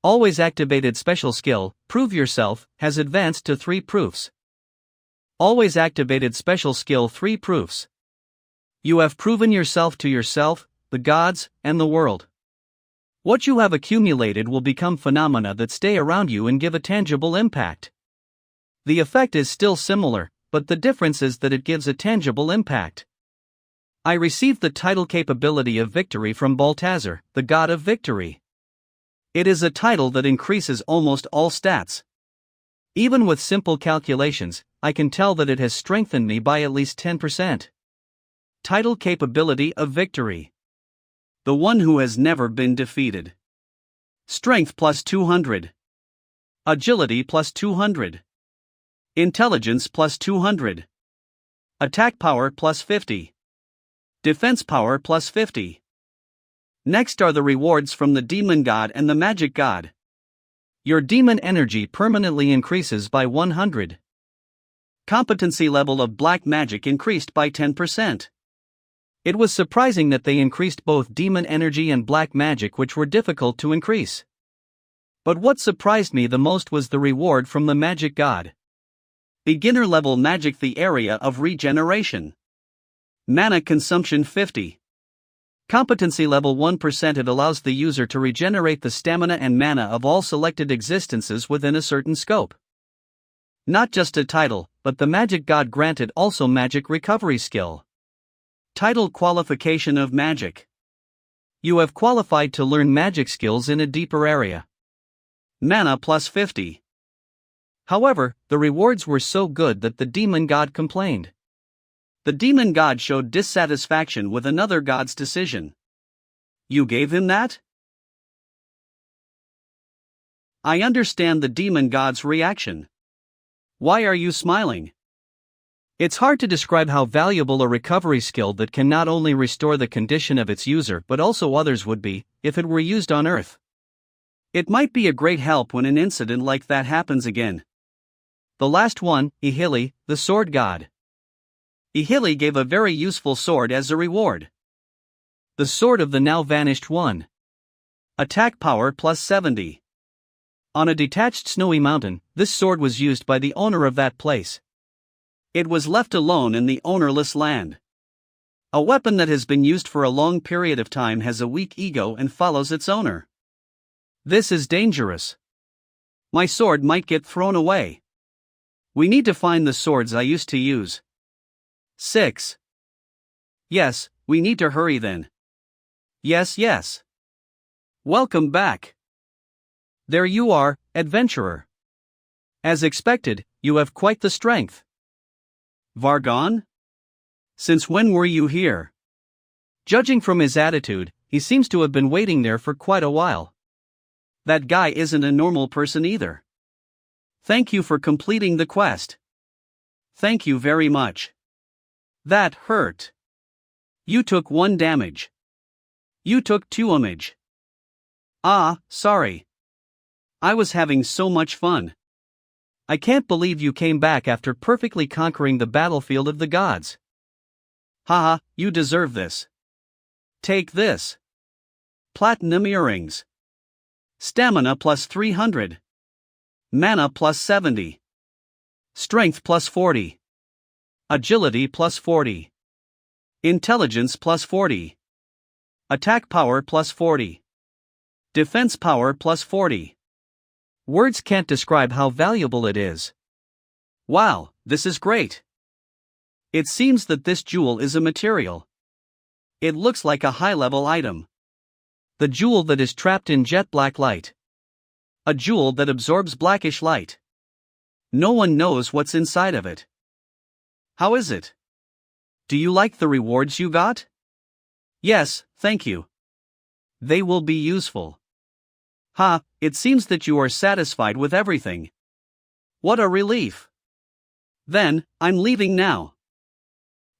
[SPEAKER 1] Always activated special skill, Prove Yourself, has advanced to 3 proofs. Always activated special skill 3 proofs. You have proven yourself to yourself, the gods, and the world. What you have accumulated will become phenomena that stay around you and give a tangible impact. The effect is still similar, but the difference is that it gives a tangible impact. I received the title Capability of Victory from Baltazar, the god of victory. It is a title that increases almost all stats. Even with simple calculations, I can tell that it has strengthened me by at least 10%. Title Capability of Victory. The one who has never been defeated. Strength plus 200. Agility plus 200. Intelligence plus 200. Attack power plus 50. Defense power plus 50. Next are the rewards from the Demon God and the Magic God. Your demon energy permanently increases by 100. Competency level of black magic increased by 10%. It was surprising that they increased both demon energy and black magic, which were difficult to increase. But what surprised me the most was the reward from the Magic God. Beginner level magic, the area of regeneration. Mana consumption 50.
[SPEAKER 2] Competency level 1%. It allows the user to regenerate the stamina and mana of all selected existences within a certain scope. Not just a title, but the magic god granted also magic recovery skill. Title qualification of magic. You have qualified to learn magic skills in a deeper area. Mana plus 50. However, the rewards were so good that the demon god complained. The demon god showed dissatisfaction with another god's decision. You gave him that? I understand the demon god's reaction. Why are you smiling? It's hard to describe how valuable a recovery skill that can not only restore the condition of its user but also others would be, if it were used on Earth. It might be a great help when an incident like that happens again. The last one, Ihili, the sword god. Ihili gave a very useful sword as a reward. The sword of the now vanished one. Attack power plus 70. On a detached snowy mountain, this sword was used by the owner of that place. It was left alone in the ownerless land. A weapon that has been used for a long period of time has a weak ego and follows its owner. This is dangerous. My sword might get thrown away. We need to find the swords I used to use. 6. Yes, we need to hurry then. Yes. Welcome back. There you are, adventurer. As expected, you have quite the strength. Vargon? Since when were you here? Judging from his attitude, he seems to have been waiting there for quite a while. That guy isn't a normal person either. Thank you for completing the quest. Thank you very much. That hurt. You took 1 damage. You took 2 damage. Sorry. I was having so much fun. I can't believe you came back after perfectly conquering the battlefield of the gods. Haha, you deserve this. Take this. Platinum earrings. Stamina plus 300. Mana plus 70. Strength plus 40. Agility plus 40. Intelligence plus 40. Attack power plus 40. Defense power plus 40. Words can't describe how valuable it is. Wow, this is great. It seems that this jewel is a material. It looks like a high-level item. The jewel that is trapped in jet black light. A jewel that absorbs blackish light. No one knows what's inside of it. How is it? Do you like the rewards you got? Yes, thank you. They will be useful. It seems that you are satisfied with everything. What a relief. Then, I'm leaving now.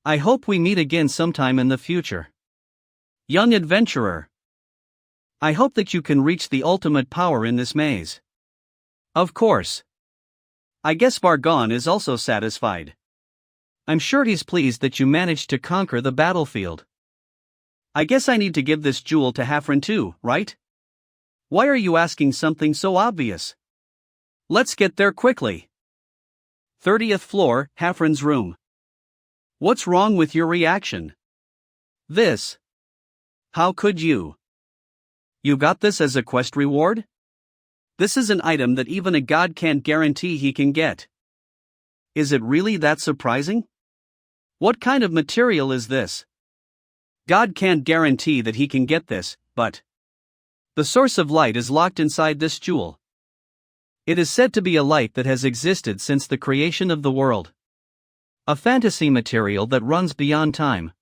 [SPEAKER 2] I hope we meet again sometime in the future. Young adventurer. I hope that you can reach the ultimate power in this maze. Of course. I guess Vargon is also satisfied. I'm sure he's pleased that you managed to conquer the battlefield. I guess I need to give this jewel to Hafren too, right? Why are you asking something so obvious? Let's get there quickly. 30th floor, Hafren's room. What's wrong with your reaction? This. How could you? You got this as a quest reward? This is an item that even a god can't guarantee he can get. Is it really that surprising? What kind of material is this? God can't guarantee that he can get this, but the source of light is locked inside this jewel. It is said to be a light that has existed since the creation of the world. A fantasy material that runs beyond time.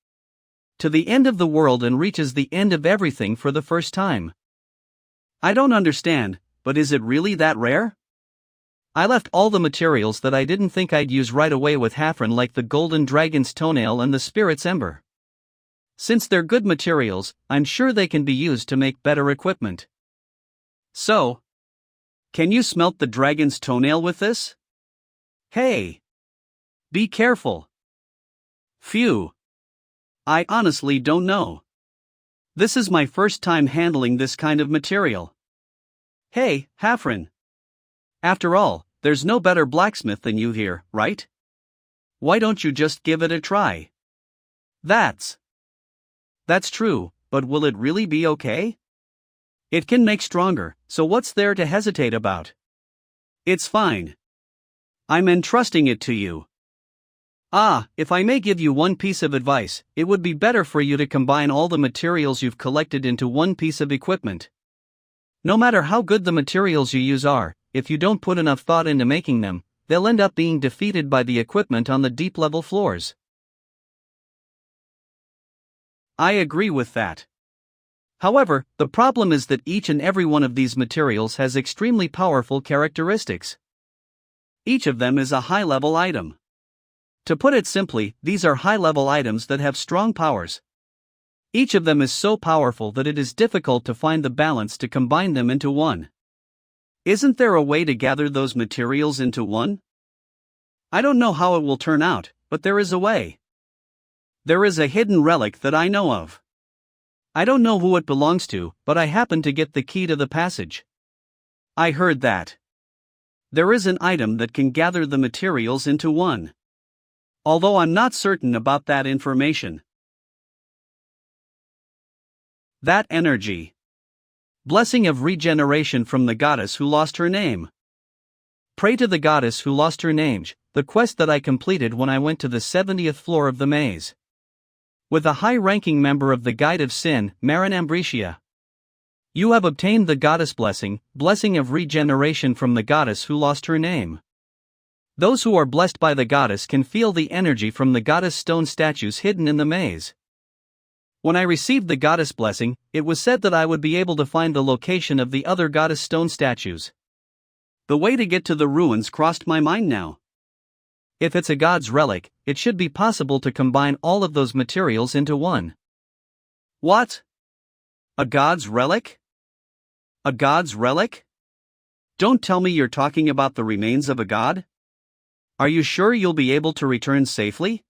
[SPEAKER 2] To the end of the world and reaches the end of everything for the first time. I don't understand, but is it really that rare? I left all the materials that I didn't think I'd use right away with Hafren, like the golden dragon's toenail and the spirit's ember. Since they're good materials, I'm sure they can be used to make better equipment. So, can you smelt the dragon's toenail with this? Hey! Be careful. Phew. I honestly don't know. This is my first time handling this kind of material. Hey, Hafren. After all, there's no better blacksmith than you here, right? Why don't you just give it a try? That's true,
[SPEAKER 1] but will it really be okay? It can make stronger, so what's there to hesitate about? It's fine. I'm entrusting it to you. If I may give you one piece of advice, it would be better for you to combine all the materials you've collected into one piece of equipment. No matter how good the materials you use are, if you don't put enough thought into making them, they'll end up being defeated by the equipment on the deep-level floors. I agree with that. However, the problem is that each and every one of these materials has extremely powerful characteristics. Each of them is a high-level item. To put it simply, these are high-level items that have strong powers. Each of them is so powerful that it is difficult to find the balance to combine them into one. Isn't there a way to gather those materials into one? I don't know how it will turn out, but there is a way. There is a hidden relic that I know of. I don't know who it belongs to, but I happen to get the key to the passage. I heard that. There is an item that can gather the materials into one. Although I'm not certain about that information. That energy. Blessing of regeneration from the goddess who lost her name. Pray to the goddess who lost her name, the quest that I completed when I went to the 70th floor of the maze. With a high-ranking member of the Guide of Sin, Marin Ambricia. You have obtained the goddess blessing of regeneration from the goddess who lost her name. Those who are blessed by the goddess can feel the energy from the goddess stone statues hidden in the maze. When I received the goddess blessing, it was said that I would be able to find the location of the other goddess stone statues. The way to get to the ruins crossed my mind now. If it's a god's relic, it should be possible to combine all of those materials into one. What? A god's relic? A god's relic? Don't tell me you're talking about the remains of a god? Are you sure you'll be able to return safely?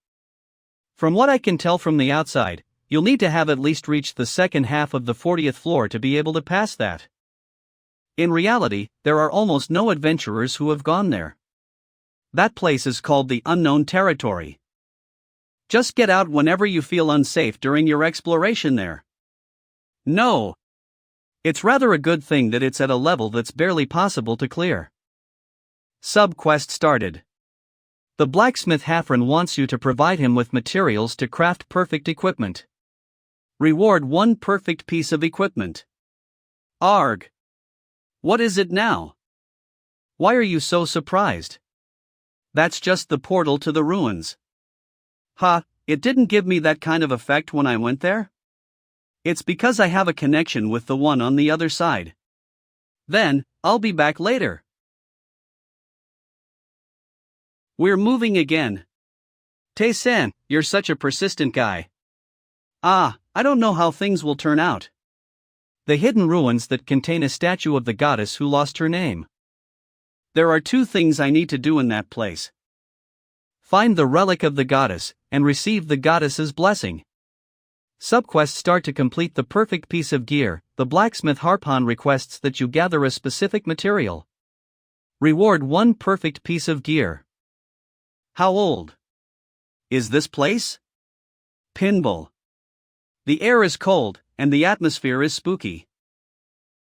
[SPEAKER 1] From what I can tell from the outside, you'll need to have at least reached the second half of the 40th floor to be able to pass that. In reality, there are almost no adventurers who have gone there. That place is called the Unknown Territory. Just get out whenever you feel unsafe during your exploration there. No. It's rather a good thing that it's at a level that's barely possible to clear. Sub-quest started. The blacksmith Hafren wants you to provide him with materials to craft perfect equipment. Reward one perfect piece of equipment. Arg. What is it now? Why are you so surprised? That's just the portal to the ruins. It didn't give me that kind of effect when I went there? It's because I have a connection with the one on the other side. Then, I'll be back later. We're moving again. Tae-san, you're such a persistent guy. I don't know how things will turn out. The hidden ruins that contain a statue of the goddess who lost her name. There are two things I need to do in that place. Find the relic of the goddess, and receive the goddess's blessing. Subquests start to complete the perfect piece of gear. The blacksmith Harpon requests that you gather a specific material. Reward one perfect piece of gear. How old is this place? Pinball. The air is cold, and the atmosphere is spooky.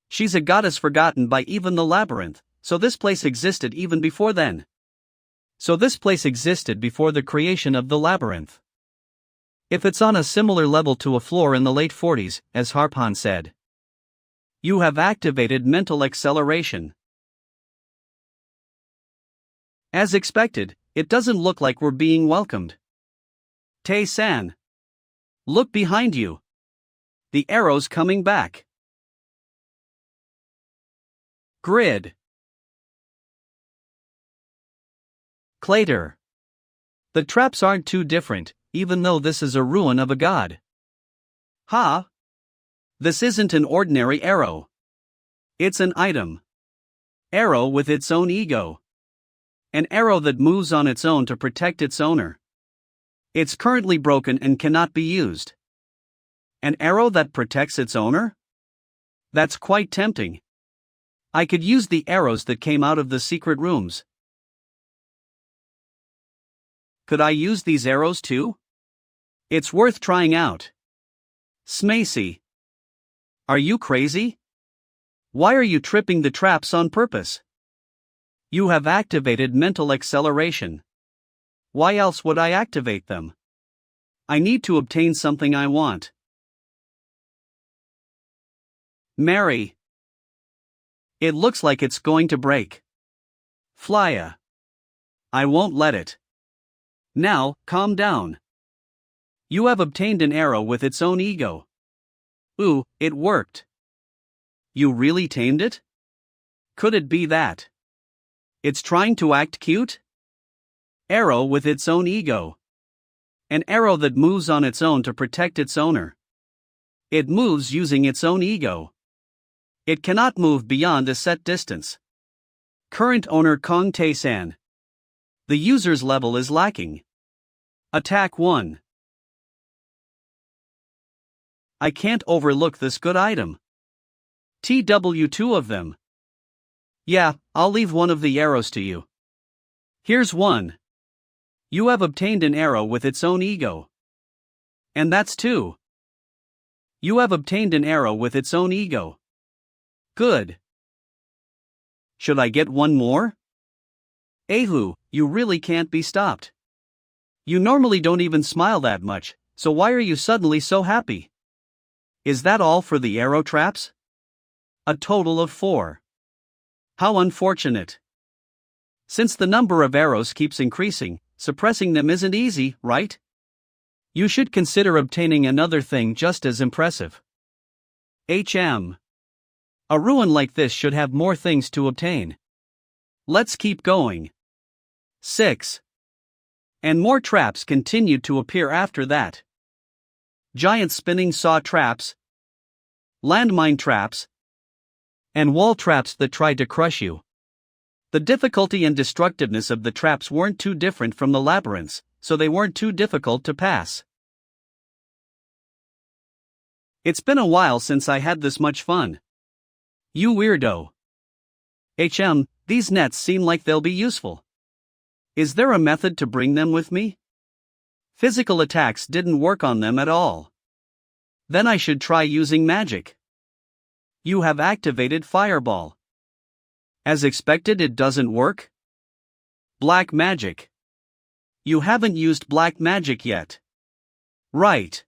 [SPEAKER 1] She's a goddess forgotten by even the labyrinth, so this place existed even before then. So this place existed before the creation of the labyrinth. If it's on a similar level to a floor in the late 40s, as Harpon said. You have activated mental acceleration. As expected, it doesn't look like we're being welcomed. Tae-san. Look behind you. The arrow's coming back. Grid. Clater. The traps aren't too different, even though this is a ruin of a god. This isn't an ordinary arrow. It's an item. Arrow with its own ego. An arrow that moves on its own to protect its owner. It's currently broken and cannot be used. An arrow that protects its owner? That's quite tempting. I could use the arrows that came out of the secret rooms. Could I use these arrows too? It's worth trying out. Smacy. Are you crazy? Why are you tripping the traps on purpose? You have activated mental acceleration. Why else would I activate them? I need to obtain something I want. Mary. It looks like it's going to break. Flya. I won't let it. Now, calm down. You have obtained an arrow with its own ego. Ooh, it worked. You really tamed it? Could it be that it's trying to act cute? Arrow with its own ego. An arrow that moves on its own to protect its owner. It moves using its own ego. It cannot move beyond a set distance. Current owner Kong Tae-san. The user's level is lacking. Attack 1. I can't overlook this good item. TW2 of them. Yeah, I'll leave one of the arrows to you. Here's one. You have obtained an arrow with its own ego. And that's 2. You have obtained an arrow with its own ego. Good. Should I get one more? Ahu, you really can't be stopped. You normally don't even smile that much, so why are you suddenly so happy? Is that all for the arrow traps? A total of 4. How unfortunate. Since the number of arrows keeps increasing, suppressing them isn't easy, right? You should consider obtaining another thing just as impressive. HM. A ruin like this should have more things to obtain. Let's keep going. 6. And more traps continued to appear after that. Giant spinning saw traps, landmine traps, and wall traps that tried to crush you. The difficulty and destructiveness of the traps weren't too different from the labyrinths, so they weren't too difficult to pass. It's been a while since I had this much fun. You weirdo. These nets seem like they'll be useful. Is there a method to bring them with me? Physical attacks didn't work on them at all. Then I should try using magic. You have activated Fireball. As expected, it doesn't work? Black magic. You haven't used black magic yet. Right.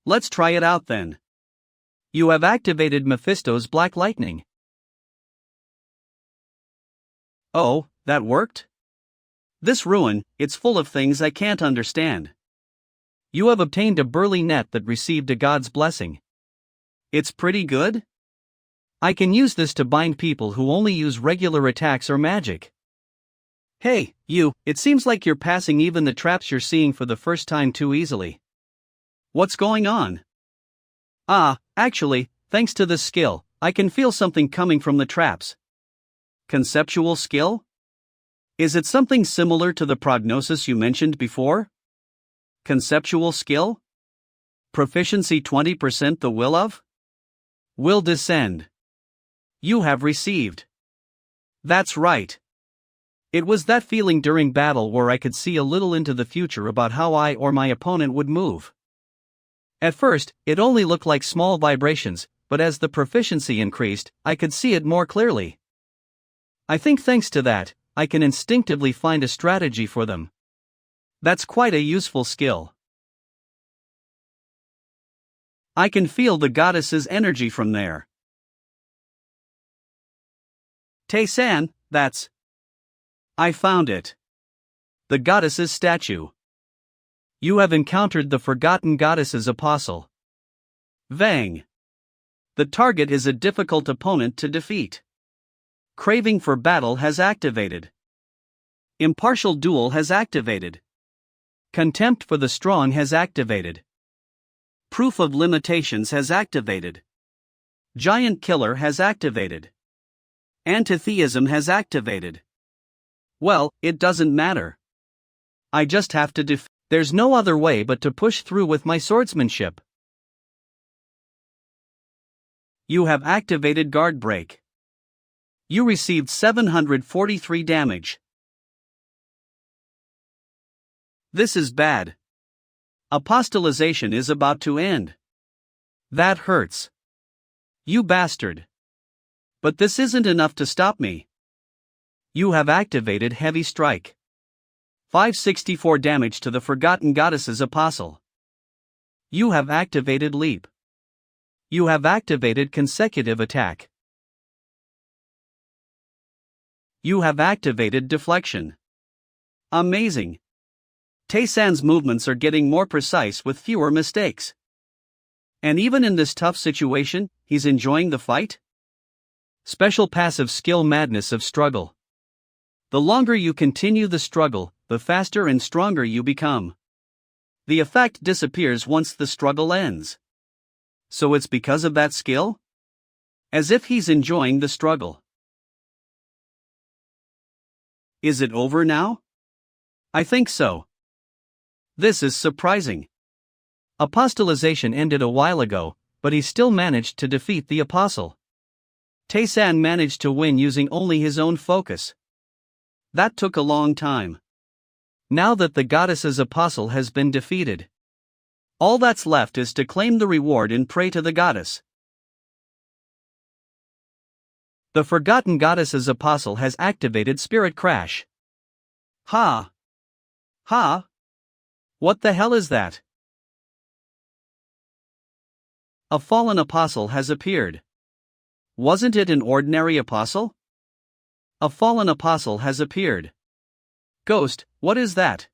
[SPEAKER 1] Let's try it out then. You have activated Mephisto's Black Lightning. Oh, that worked? This ruin, it's full of things I can't understand. You have obtained a burly net that received a god's blessing. It's pretty good? I can use this to bind people who only use regular attacks or magic. Hey, you, it seems like you're passing even the traps you're seeing for the first time too easily. What's going on? Actually, thanks to this skill, I can feel something coming from the traps. Conceptual skill? Is it something similar to the prognosis you mentioned before? Conceptual skill? Proficiency 20% the will of? Will descend. You have received. That's right. It was that feeling during battle where I could see a little into the future about how I or my opponent would move. At first, it only looked like small vibrations, but as the proficiency increased, I could see it more clearly. I think thanks to that, I can instinctively find a strategy for them. That's quite a useful skill. I can feel the goddess's energy from there. Tae-san, that's... I found it. The goddess's statue. You have encountered the forgotten goddess's apostle. Vang. The target is a difficult opponent to defeat. Craving for battle has activated. Impartial duel has activated. Contempt for the strong has activated. Proof of limitations has activated. Giant killer has activated. Antitheism has activated. Well, it doesn't matter. I just have to There's no other way but to push through with my swordsmanship. You have activated guard break. You received 743 damage. This is bad. Apostolization is about to end. That hurts. You bastard. But this isn't enough to stop me. You have activated Heavy Strike. 564 damage to the Forgotten Goddess's Apostle. You have activated Leap. You have activated Consecutive Attack. You have activated Deflection. Amazing. Tae-san's movements are getting more precise with fewer mistakes. And even in this tough situation, he's enjoying the fight? Special passive skill Madness of Struggle. The longer you continue the struggle, the faster and stronger you become. The effect disappears once the struggle ends. So it's because of that skill? As if he's enjoying the struggle. Is it over now? I think so. This is surprising. Apostolization ended a while ago, but he still managed to defeat the apostle. Tae-san managed to win using only his own focus. That took a long time. Now that the goddess's apostle has been defeated, all that's left is to claim the reward and pray to the goddess. The Forgotten Goddess's apostle has activated Spirit Crash. Ha! Ha! What the hell is that? A fallen apostle has appeared. Wasn't it an ordinary apostle? A fallen apostle has appeared. Ghost, what is that?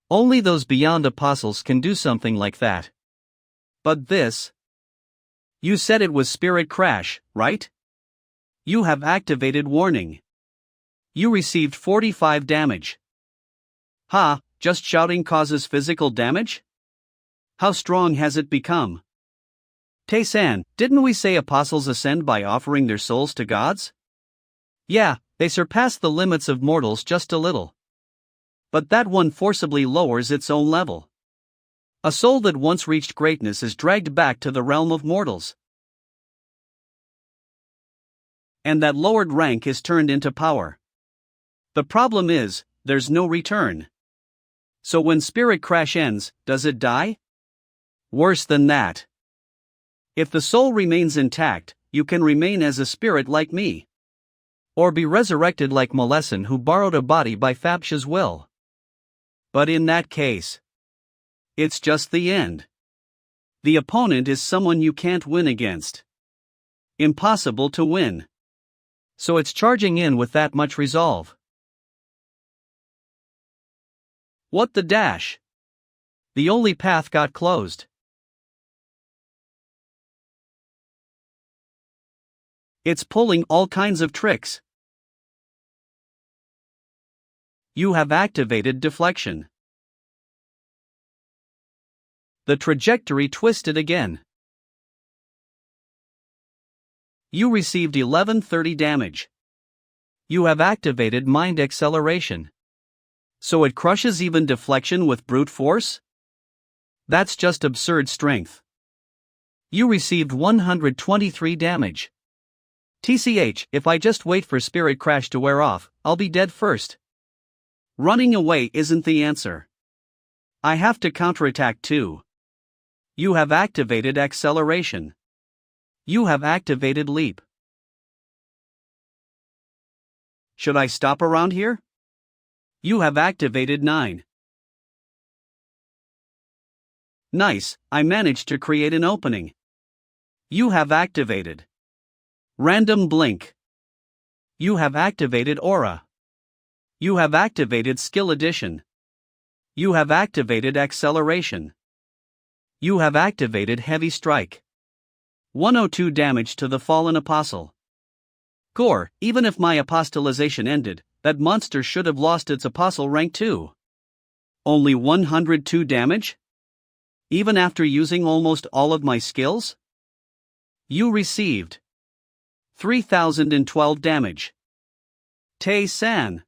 [SPEAKER 1] Only those beyond apostles can do something like that. But this? You said it was Spirit Crash, right? You have activated Warning. You received 45 damage. Ha, just shouting causes physical damage? How strong has it become? Tae-san, didn't we say apostles ascend by offering their souls to gods? Yeah, they surpass the limits of mortals just a little. But that one forcibly lowers its own level. A soul that once reached greatness is dragged back to the realm of mortals. And that lowered rank is turned into power. The problem is, there's no return. So when Spirit Crash ends, does it die? Worse than that. If the soul remains intact, you can remain as a spirit like me. Or be resurrected like Malesin, who borrowed a body by Fabsha's will. But in that case, it's just the end. The opponent is someone you can't win against. Impossible to win. So it's charging in with that much resolve. What the dash? The only path got closed. It's pulling all kinds of tricks. You have activated Deflection. The trajectory twisted again. You received 1130 damage. You have activated Mind Acceleration. So it crushes even Deflection with brute force? That's just absurd strength. You received 123 damage. TCH, if I just wait for Spirit Crash to wear off, I'll be dead first. Running away isn't the answer. I have to counterattack too. You have activated Acceleration. You have activated Leap. Should I stop around here? You have activated 9. Nice, I managed to create an opening. You have activated Random Blink. You have activated Aura. You have activated Skill Addition. You have activated Acceleration. You have activated Heavy Strike. 102 damage to the fallen apostle. Gore, even if my apostolization ended, that monster should have lost its apostle rank too. Only 102 damage? Even after using almost all of my skills? You received 3012 damage. Tae-san.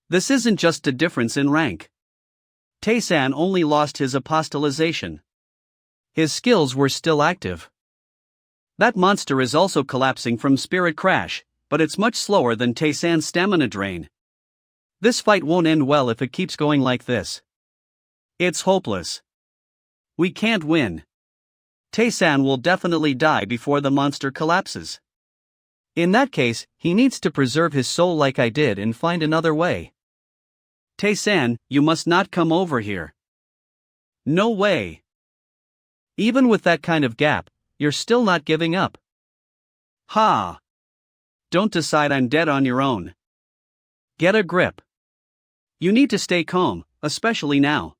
[SPEAKER 1] This isn't just a difference in rank. Tae-san only lost his apostolization. His skills were still active. That monster is also collapsing from Spirit Crash, but it's much slower than Tae-san's stamina drain. This fight won't end well if it keeps going like this. It's hopeless. We can't win. Tae-san will definitely die before the monster collapses.
[SPEAKER 2] In that case, he needs to preserve his soul like I did and find another way.
[SPEAKER 1] Tae-san, you must not come over here. No way.
[SPEAKER 2] Even with that kind of gap, you're still not giving up.
[SPEAKER 1] Ha! Don't decide I'm dead on your own.
[SPEAKER 2] Get a grip.
[SPEAKER 1] You need to stay calm, especially now.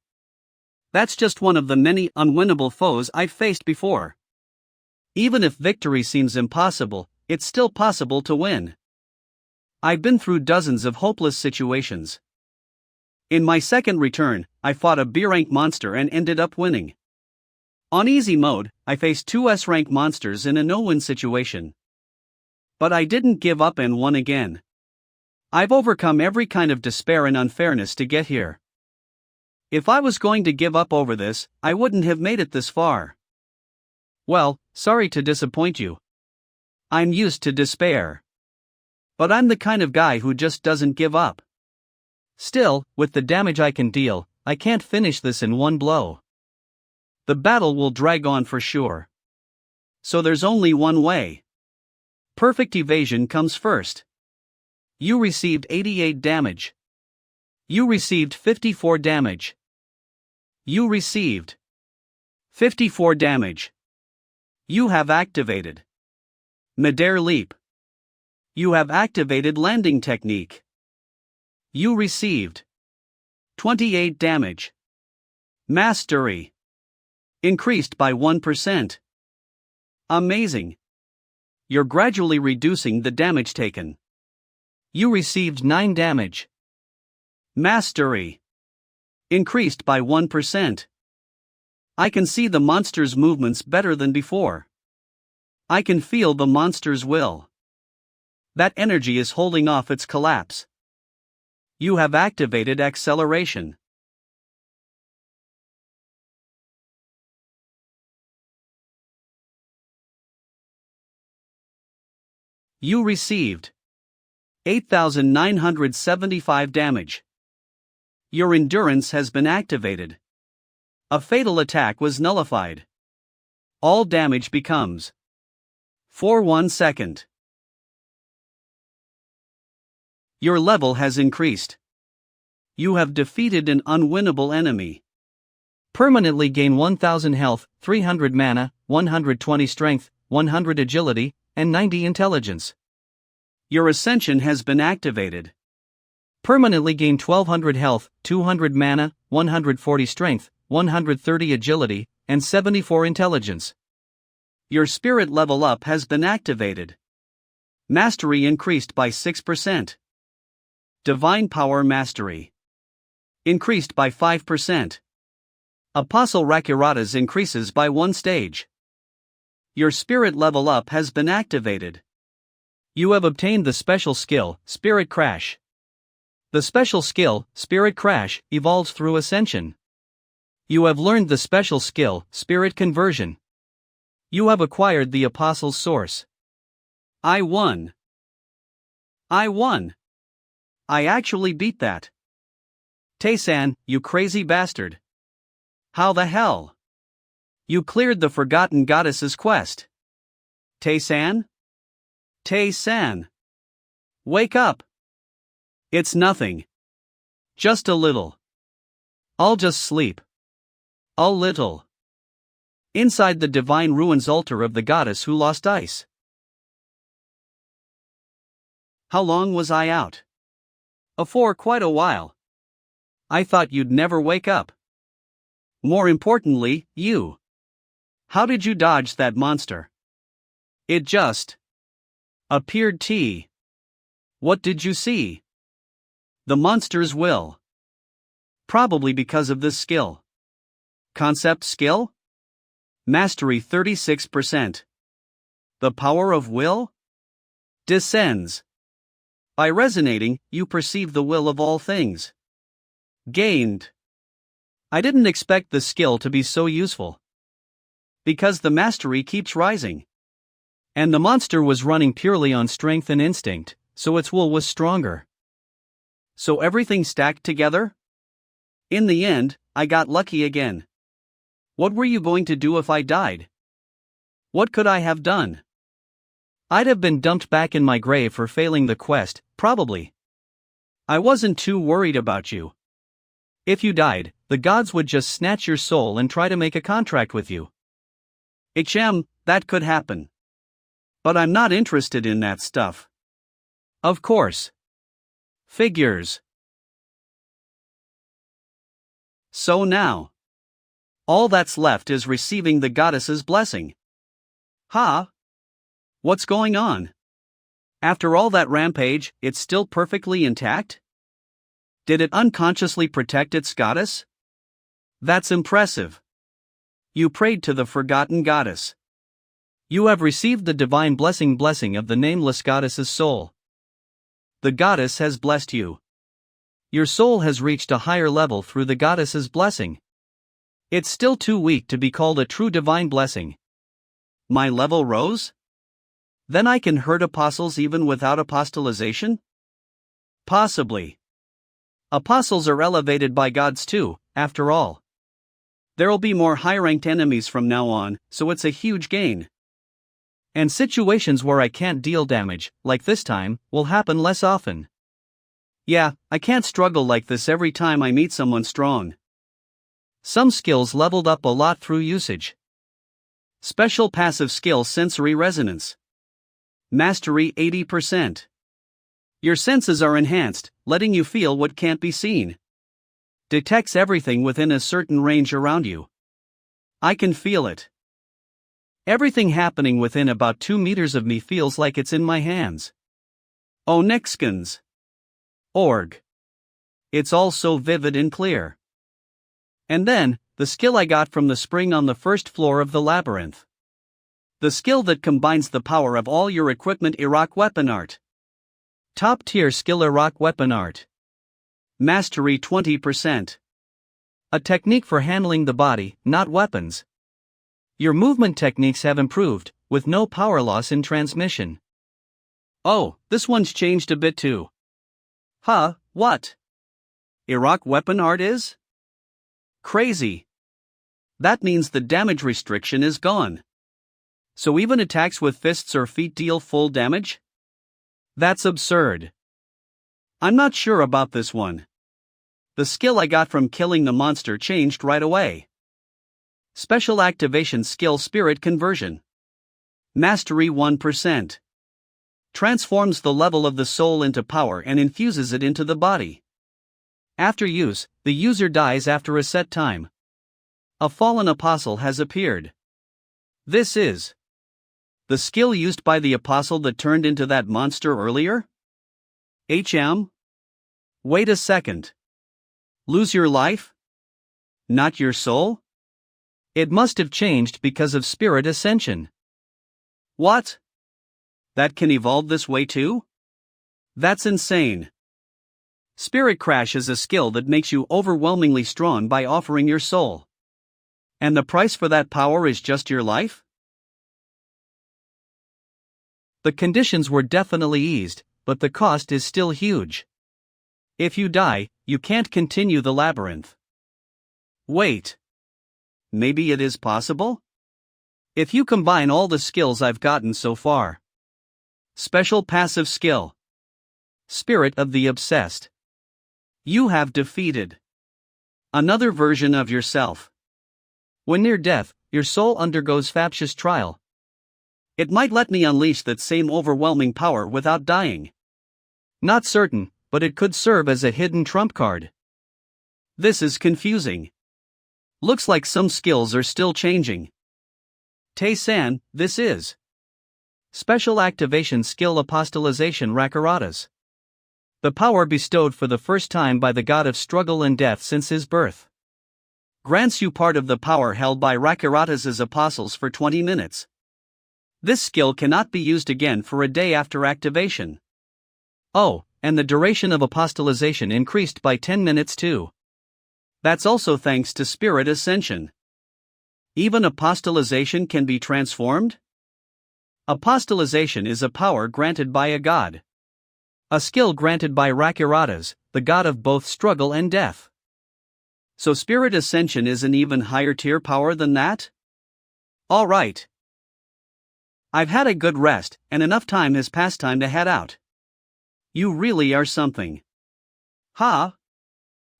[SPEAKER 1] That's just one of the many unwinnable foes I've faced before. Even if victory seems impossible, it's still possible to win. I've been through dozens of hopeless situations. In my second return, I fought a B-rank monster and ended up winning. On easy mode, I faced two S-rank monsters in a no-win situation. But I didn't give up and won again. I've overcome every kind of despair and unfairness to get here. If I was going to give up over this, I wouldn't have made it this far.
[SPEAKER 2] Well, sorry to disappoint you.
[SPEAKER 1] I'm used to despair. But I'm the kind of guy who just doesn't give up.
[SPEAKER 2] Still, with the damage I can deal, I can't finish this in one blow.
[SPEAKER 1] The battle will drag on for sure. So there's only one way. Perfect evasion comes first. You received 88 damage. You received 54 damage. You received 54 damage. You have activated Midair Leap. You have activated landing technique. You received 28 damage. Mastery increased by 1%. Amazing. You're gradually reducing the damage taken. You received 9 damage. Mastery increased by 1%. I can see the monster's movements better than before. I can feel the monster's will. That energy is holding off its collapse. You have activated acceleration. You received 8,975 damage. Your endurance has been activated. A fatal attack was nullified. All damage becomes for 1 second. Your level has increased. You have defeated an unwinnable enemy.
[SPEAKER 2] Permanently gain 1000 health, 300 mana, 120 strength, 100 agility, and 90 intelligence.
[SPEAKER 1] Your ascension has been activated.
[SPEAKER 2] Permanently gain 1200 health, 200 mana, 140 strength, 130 agility, and 74 intelligence.
[SPEAKER 1] Your spirit level up has been activated. Mastery increased by 6%. Divine Power Mastery increased by 5%. Apostle Rakirata's increases by 1 stage. Your spirit level up has been activated.
[SPEAKER 2] You have obtained the special skill, Spirit Crash. The special skill, Spirit Crash, evolves through ascension. You have learned the special skill, Spirit Conversion. You have acquired the Apostle's Source.
[SPEAKER 1] I won. I won. I actually beat that. Tae-san, you crazy bastard. How the hell? You cleared the Forgotten Goddess's quest. Tae-san? Tae-san. Wake up. It's nothing. Just a little. I'll just sleep. A little. Inside the divine ruins altar of the goddess who lost ice. How long was I out? For quite a while. I thought you'd never wake up. More importantly, you. How did you dodge that monster? It just appeared. What did you see? The monster's will. Probably because of this skill. Concept skill? Mastery 36%. The power of will? Descends. By resonating, you perceive the will of all things. Gained. I didn't expect the skill to be so useful. Because the mastery keeps rising. And the monster was running purely on strength and instinct, so its will was stronger. So everything stacked together? In the end, I got lucky again. What were you going to do if I died? What could I have done?
[SPEAKER 2] I'd have been dumped back in my grave for failing the quest, probably.
[SPEAKER 1] I wasn't too worried about you.
[SPEAKER 2] If you died, the gods would just snatch your soul and try to make a contract with you.
[SPEAKER 1] That could happen. But I'm not interested in that stuff.
[SPEAKER 2] Of course.
[SPEAKER 1] Figures. So now, all that's left is receiving the goddess's blessing. Huh? What's going on? After all that rampage, it's still perfectly intact? Did it unconsciously protect its goddess? That's impressive. You prayed to the forgotten goddess.
[SPEAKER 2] You have received the divine blessing of the nameless goddess's soul.
[SPEAKER 1] The goddess has blessed you.
[SPEAKER 2] Your soul has reached a higher level through the goddess's blessing. It's still too weak to be called a true divine blessing.
[SPEAKER 1] My level rose? Then I can hurt apostles even without apostolization? Possibly. Apostles are elevated by gods too, after all. There'll be more high-ranked enemies from now on, so it's a huge gain.
[SPEAKER 2] And situations where I can't deal damage, like this time, will happen less often.
[SPEAKER 1] Yeah, I can't struggle like this every time I meet someone strong.
[SPEAKER 2] Some skills leveled up a lot through usage.
[SPEAKER 1] Special passive skill sensory resonance. Mastery 80%. Your senses are enhanced, letting you feel what can't be seen. Detects everything within a certain range around you. I can feel it. Everything happening within about 2 meters of me feels like it's in my hands. Oh, Nexkins. Org. It's all so vivid and clear. And then, the skill I got from the spring on the first floor of the labyrinth. The skill that combines the power of all your equipment Iraq weapon art.
[SPEAKER 2] Top tier skill Iraq weapon art.
[SPEAKER 1] Mastery 20%.
[SPEAKER 2] A technique for handling the body, not weapons. Your movement techniques have improved, with no power loss in transmission.
[SPEAKER 1] Oh, this one's changed a bit too. Huh, what? Iraq weapon art is? Crazy. That means the damage restriction is gone. So even attacks with fists or feet deal full damage? That's absurd. I'm not sure about this one. The skill I got from killing the monster changed right away. Special activation skill Spirit Conversion. Mastery 1%. Transforms the level of the soul into power and infuses it into the body. After use, the user dies after a set time. A fallen apostle has appeared. This is the skill used by the apostle that turned into that monster earlier? Wait a second. Lose your life? Not your soul?
[SPEAKER 2] It must have changed because of spirit ascension.
[SPEAKER 1] What? That can evolve this way too? That's insane. Spirit Crash is a skill that makes you overwhelmingly strong by offering your soul. And the price for that power is just your life?
[SPEAKER 2] The conditions were definitely eased, but the cost is still huge.
[SPEAKER 1] If you die, you can't continue the labyrinth. Wait. Maybe it is possible? If you combine all the skills I've gotten so far. Special passive skill. Spirit of the Obsessed. You have defeated another version of yourself.
[SPEAKER 2] When near death, your soul undergoes factious trial.
[SPEAKER 1] It might let me unleash that same overwhelming power without dying.
[SPEAKER 2] Not certain, but it could serve as a hidden trump card.
[SPEAKER 1] This is confusing. Looks like some skills are still changing. Tae-san, this is
[SPEAKER 2] Special Activation Skill Apostolization Rakaratas. The power bestowed for the first time by the god of struggle and death since his birth.
[SPEAKER 1] Grants you part of the power held by Rakaratas' apostles for 20 minutes. This skill cannot be used again for a day after activation.
[SPEAKER 2] Oh, and the duration of apostolization increased by 10 minutes too.
[SPEAKER 1] That's also thanks to Spirit Ascension. Even apostolization can be transformed? Apostolization is a power granted by a god.
[SPEAKER 2] A skill granted by Rakiratas, the god of both struggle and death.
[SPEAKER 1] So Spirit Ascension is an even higher tier power than that? Alright. I've had a good rest, and enough time has passed time to head out. You really are something. Huh?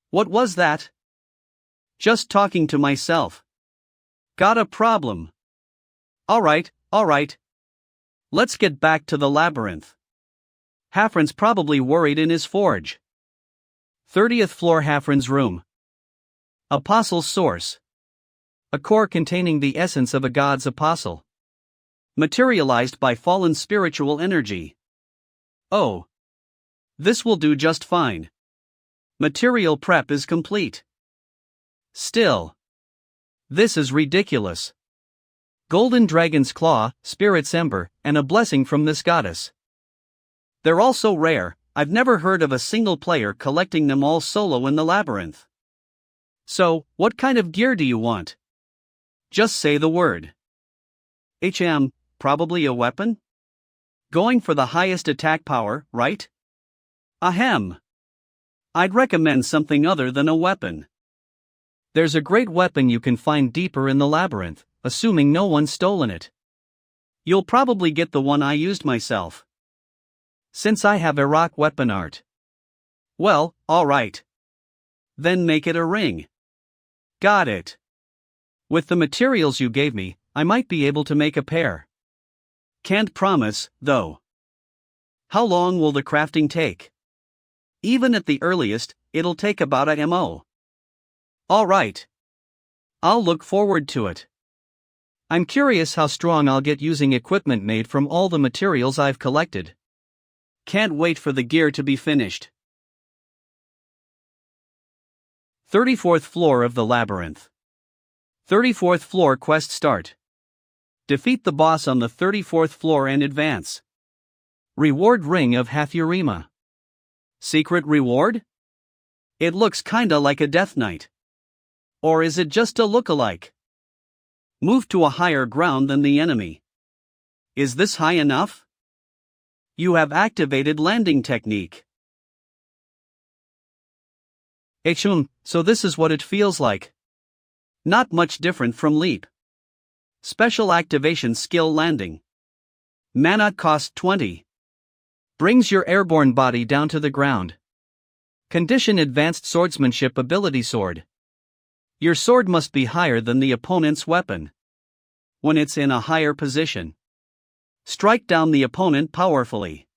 [SPEAKER 1] What was that? Just talking to myself. Got a problem. Alright. Let's get back to the labyrinth. Hafren's probably worried in his forge. 30th floor Hafren's room. Apostle's source. A core containing the essence of a god's apostle. Materialized by fallen spiritual energy. Oh. This will do just fine. Material prep is complete. Still. This is ridiculous. Golden dragon's claw, spirit's ember, and a blessing from this goddess. They're all so rare, I've never heard of a single player collecting them all solo in the labyrinth. So, what kind of gear do you want? Just say the word. Probably a weapon? Going for the highest attack power, right? Ahem. I'd recommend something other than a weapon. There's a great weapon you can find deeper in the labyrinth, assuming no one's stolen it. You'll probably get the one I used myself. Since I have Iraq weapon art. Well, alright. Then make it a ring. Got it. With the materials you gave me, I might be able to make a pair. Can't promise, though. How long will the crafting take? Even at the earliest, it'll take about a mo. Alright. I'll look forward to it. I'm curious how strong I'll get using equipment made from all the materials I've collected. Can't wait for the gear to be finished. 34th floor of the labyrinth. 34th floor quest start. Defeat the boss on the 34th floor and advance. Reward Ring of Hathurima. Secret reward? It looks kinda like a Death Knight. Or is it just a look-alike? Move to a higher ground than the enemy. Is this high enough? You have activated landing technique. So this is what it feels like. Not much different from Leap. Special activation skill landing. Mana cost 20. Brings your airborne body down to the ground. Condition advanced swordsmanship ability sword. Your sword must be higher than the opponent's weapon. When it's in a higher position, strike down the opponent powerfully.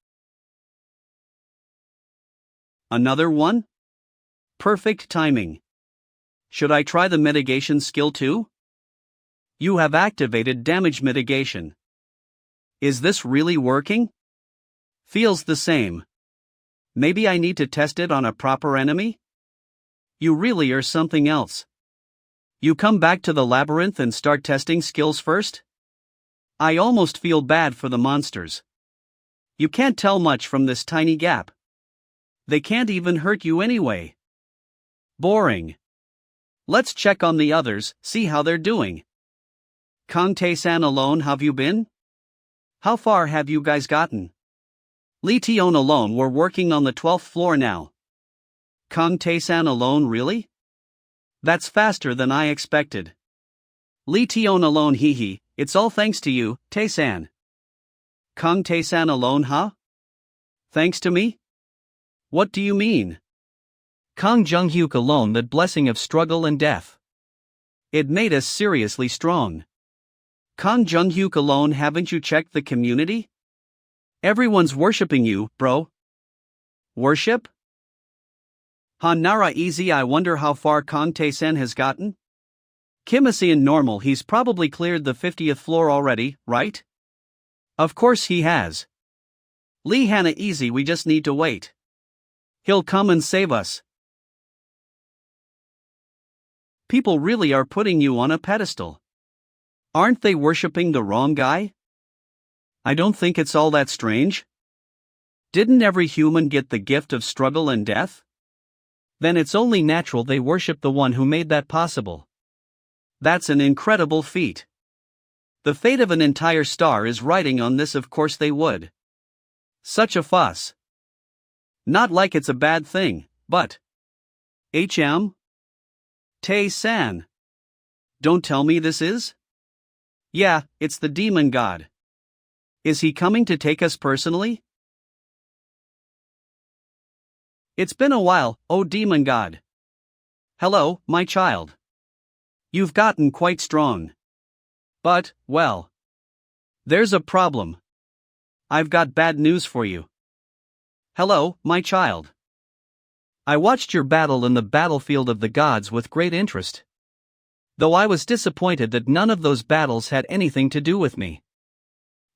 [SPEAKER 1] Another one? Perfect timing. Should I try the mitigation skill too? You have activated damage mitigation. Is this really working? Feels the same. Maybe I need to test it on a proper enemy? You really are something else. You come back to the labyrinth and start testing skills first? I almost feel bad for the monsters. You can't tell much from this tiny gap. They can't even hurt you anyway. Boring. Let's check on the others, see how they're doing. Kang Tae-san alone, have you been? How far have you guys gotten? Lee Tion alone, we're working on the 12th floor now. Kang Tae-san alone, really? That's faster than I expected. Lee Tion alone, hee, it's all thanks to you, Tae-san. Kang Tae-san alone, huh? Thanks to me? What do you mean? Kang Jung-hyuk alone, that blessing of struggle and death. It made us seriously strong. Kang Jung-hyuk alone, haven't you checked the community? Everyone's worshipping you, bro. Worship? Hanara easy, I wonder how far Kang Tae-san has gotten? Kimasian normal, he's probably cleared the 50th floor already, right? Of course he has. Lee Hana easy, we just need to wait. He'll come and save us. People really are putting you on a pedestal. Aren't they worshipping the wrong guy? I don't think it's all that strange. Didn't every human get the gift of struggle and death? Then it's only natural they worship the one who made that possible. That's an incredible feat. The fate of an entire star is riding on this, of course they would. Such a fuss. Not like it's a bad thing, but... Tae-san. Don't tell me this is? Yeah, it's the demon god. Is he coming to take us personally? It's been a while, oh demon god. Hello, my child. You've gotten quite strong. But, well, there's a problem. I've got bad news for you. Hello, my child. I watched your battle in the battlefield of the gods with great interest. Though I was disappointed that none of those battles had anything to do with me.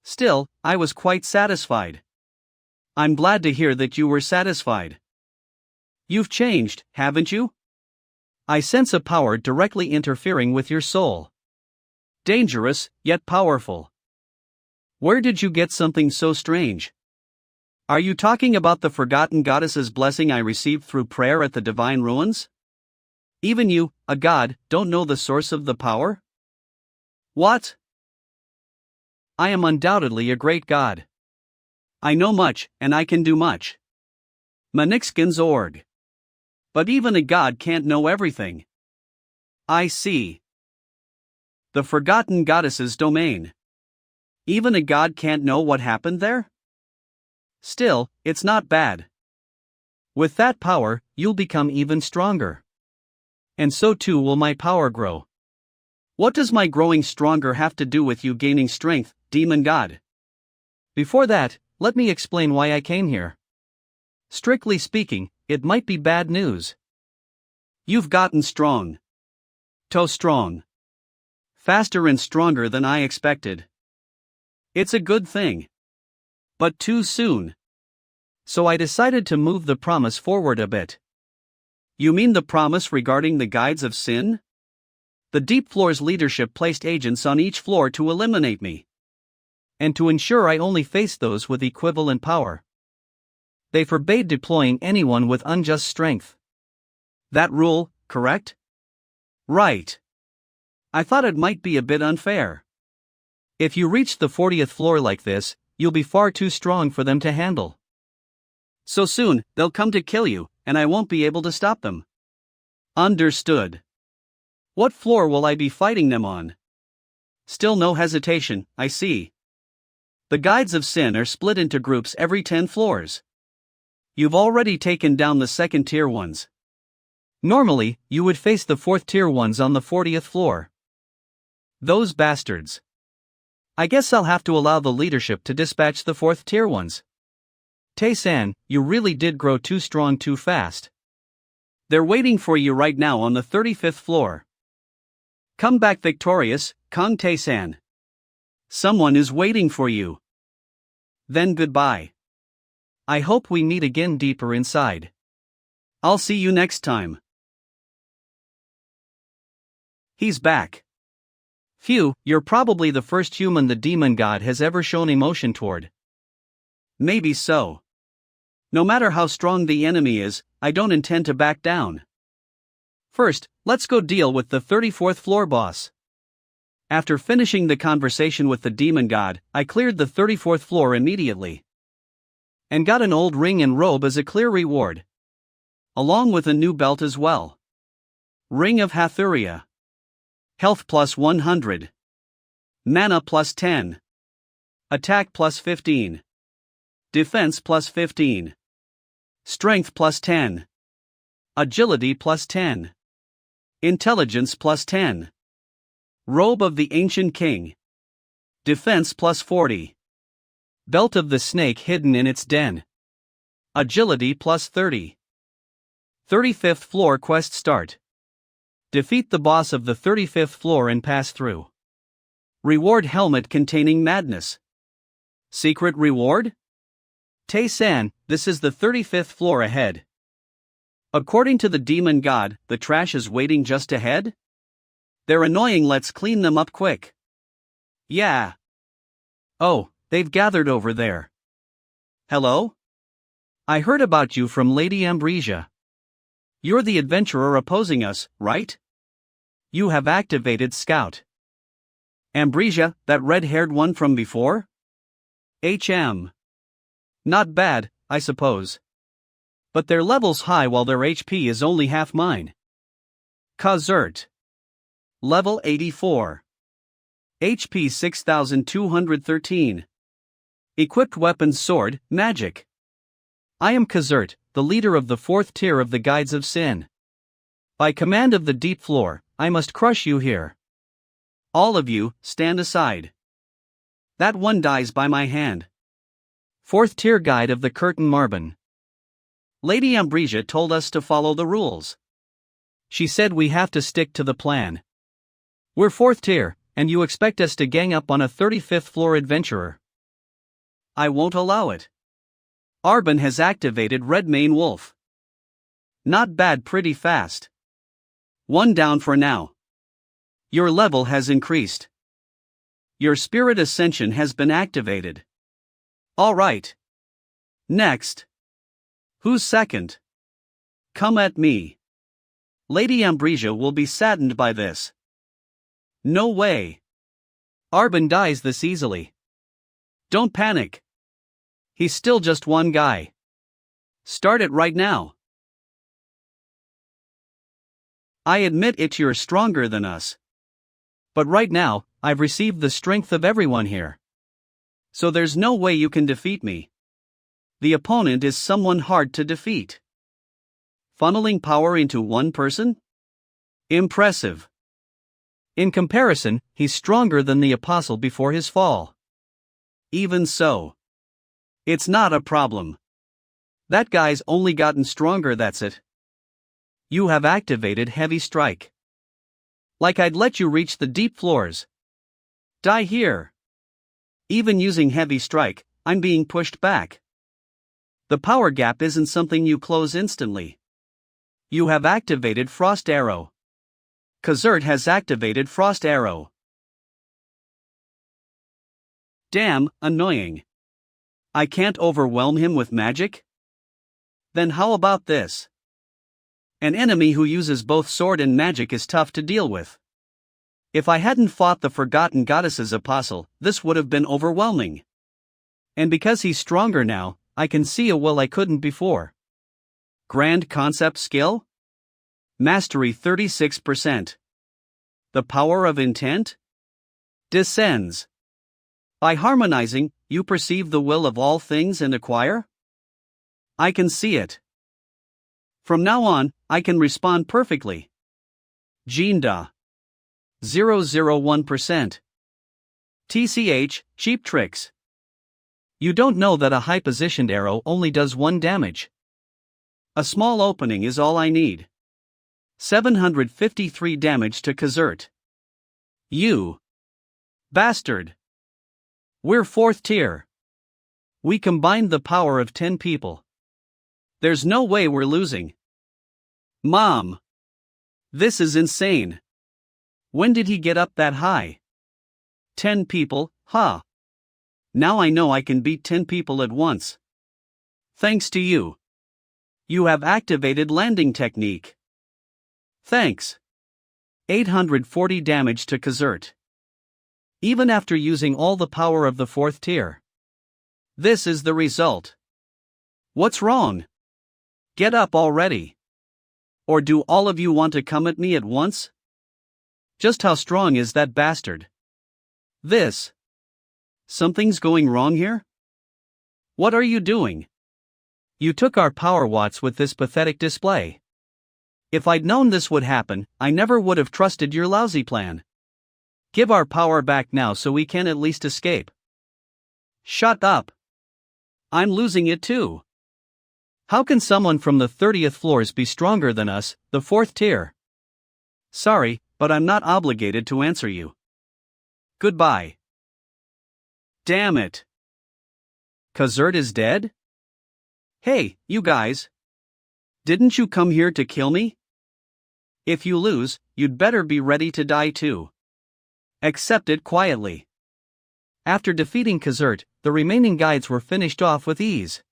[SPEAKER 1] Still, I was quite satisfied. I'm glad to hear that you were satisfied. You've changed, haven't you? I sense a power directly interfering with your soul. Dangerous, yet powerful. Where did you get something so strange? Are you talking about the forgotten goddess's blessing I received through prayer at the divine ruins? Even you, a god, don't know the source of the power? What? I am undoubtedly a great god. I know much, and I can do much. Manixkins org. But even a god can't know everything. I see. The forgotten goddess's domain. Even a god can't know what happened there? Still, it's not bad. With that power, you'll become even stronger. And so too will my power grow. What does my growing stronger have to do with you gaining strength, demon god? Before that, let me explain why I came here. Strictly speaking, it might be bad news. You've gotten strong. So strong. Faster and stronger than I expected. It's a good thing. But too soon. So I decided to move the promise forward a bit. You mean the promise regarding the guides of sin? The Deep Floor's leadership placed agents on each floor to eliminate me. And to ensure I only faced those with equivalent power. They forbade deploying anyone with unjust strength. That rule, correct? Right. I thought it might be a bit unfair. If you reach the 40th floor like this, you'll be far too strong for them to handle. So soon, they'll come to kill you, and I won't be able to stop them. Understood. What floor will I be fighting them on? Still no hesitation, I see. The guides of sin are split into groups every 10 floors. You've already taken down the second-tier ones. Normally, you would face the 4th-tier ones on the 40th floor. Those bastards. I guess I'll have to allow the leadership to dispatch the 4th-tier ones. Tae-san, you really did grow too strong too fast. They're waiting for you right now on the 35th floor. Come back victorious, Kong Tae-san. Someone is waiting for you. Then goodbye. I hope we meet again deeper inside. I'll see you next time. He's back. Phew, you're probably the first human the demon god has ever shown emotion toward. Maybe so. No matter how strong the enemy is, I don't intend to back down. First, let's go deal with the 34th floor boss. After finishing the conversation with the demon god, I cleared the 34th floor immediately. And got an old ring and robe as a clear reward. Along with a new belt as well. Ring of Hathuria. Health plus 100. Mana plus 10. Attack plus 15. Defense plus 15. Strength plus 10. Agility plus 10. Intelligence plus 10. Robe of the Ancient King. Defense plus 40. Belt of the Snake hidden in its den. Agility plus 30. 35th floor quest start. Defeat the boss of the 35th floor and pass through. Reward helmet containing madness. Secret reward? Tae-san, this is the 35th floor ahead. According to the demon god, the trash is waiting just ahead? They're annoying, let's clean them up quick. Yeah. Oh, they've gathered over there. Hello? I heard about you from Lady Ambrosia. You're the adventurer opposing us, right? You have activated Scout. Ambrosia, that red-haired one from before? Not bad, I suppose. But their level's high while their HP is only half mine. Kazert. Level 84. HP 6213. Equipped weapons sword, magic.
[SPEAKER 2] I am Kazert, the leader of the 4th tier of the Guides of Sin. By command of the deep floor, I must crush you here.
[SPEAKER 1] All of you, stand aside. That one dies by my hand.
[SPEAKER 2] 4th tier guide of the Curtain Marbon.
[SPEAKER 1] Lady Ambrosia told us to follow the rules.
[SPEAKER 2] She said we have to stick to the plan. We're 4th tier, and you expect us to gang up on a 35th floor adventurer.
[SPEAKER 1] I won't allow it. Arbon has activated Redmane Wolf. Not bad, pretty fast. One down for now. Your level has increased. Your spirit ascension has been activated. Alright. Next. Who's second? Come at me. Lady Ambrosia will be saddened by this. No way.
[SPEAKER 2] Arbon dies this easily.
[SPEAKER 1] Don't panic. He's still just one guy. Start it right now. I admit it, you're stronger than us.
[SPEAKER 2] But right now, I've received the strength of everyone here.
[SPEAKER 1] So there's no way you can defeat me. The opponent is someone hard to defeat. Funneling power into one person? Impressive.
[SPEAKER 2] In comparison, he's stronger than the apostle before his fall.
[SPEAKER 1] Even so. It's not a problem. That guy's only gotten stronger, that's it. You have activated Heavy Strike. Like I'd let you reach the deep floors. Die here. Even using Heavy Strike, I'm being pushed back. The power gap isn't something you close instantly. You have activated Frost Arrow. Kazert has activated Frost Arrow. Damn, annoying. I can't overwhelm him with magic? Then how about this? An enemy who uses both sword and magic is tough to deal with. If I hadn't fought the Forgotten Goddess's apostle, this would have been overwhelming. And because he's stronger now, I can see a will I couldn't before. Grand concept skill? Mastery 36%. The power of intent? Descends. By harmonizing, you perceive the will of all things and acquire? I can see it. From now on, I can respond perfectly. Jinda. 001%. TCH, cheap tricks. You don't know that a high-positioned arrow only does 1 damage. A small opening is all I need. 753 damage to Kazert. You bastard. We're 4th tier. We combined the power of 10 people. There's no way we're losing. Mom. This is insane. When did he get up that high? 10 people, huh? Now I know I can beat 10 people at once. Thanks to you. You have activated landing technique. Thanks. 840 damage to Kazert. Even after using all the power of the 4th tier. This is the result. What's wrong? Get up already. Or do all of you want to come at me at once? Just how strong is that bastard? This. Something's going wrong here? What are you doing? You took our power watts with this pathetic display. If I'd known this would happen, I never would have trusted your lousy plan. Give our power back now so we can at least escape. Shut up. I'm losing it too. How can someone from the 30th floors be stronger than us, the 4th tier? Sorry, but I'm not obligated to answer you. Goodbye. Damn it. Kazert is dead? Hey, you guys. Didn't you come here to kill me? If you lose, you'd better be ready to die too. Accept it quietly. After defeating Kazert, the remaining guides were finished off with ease.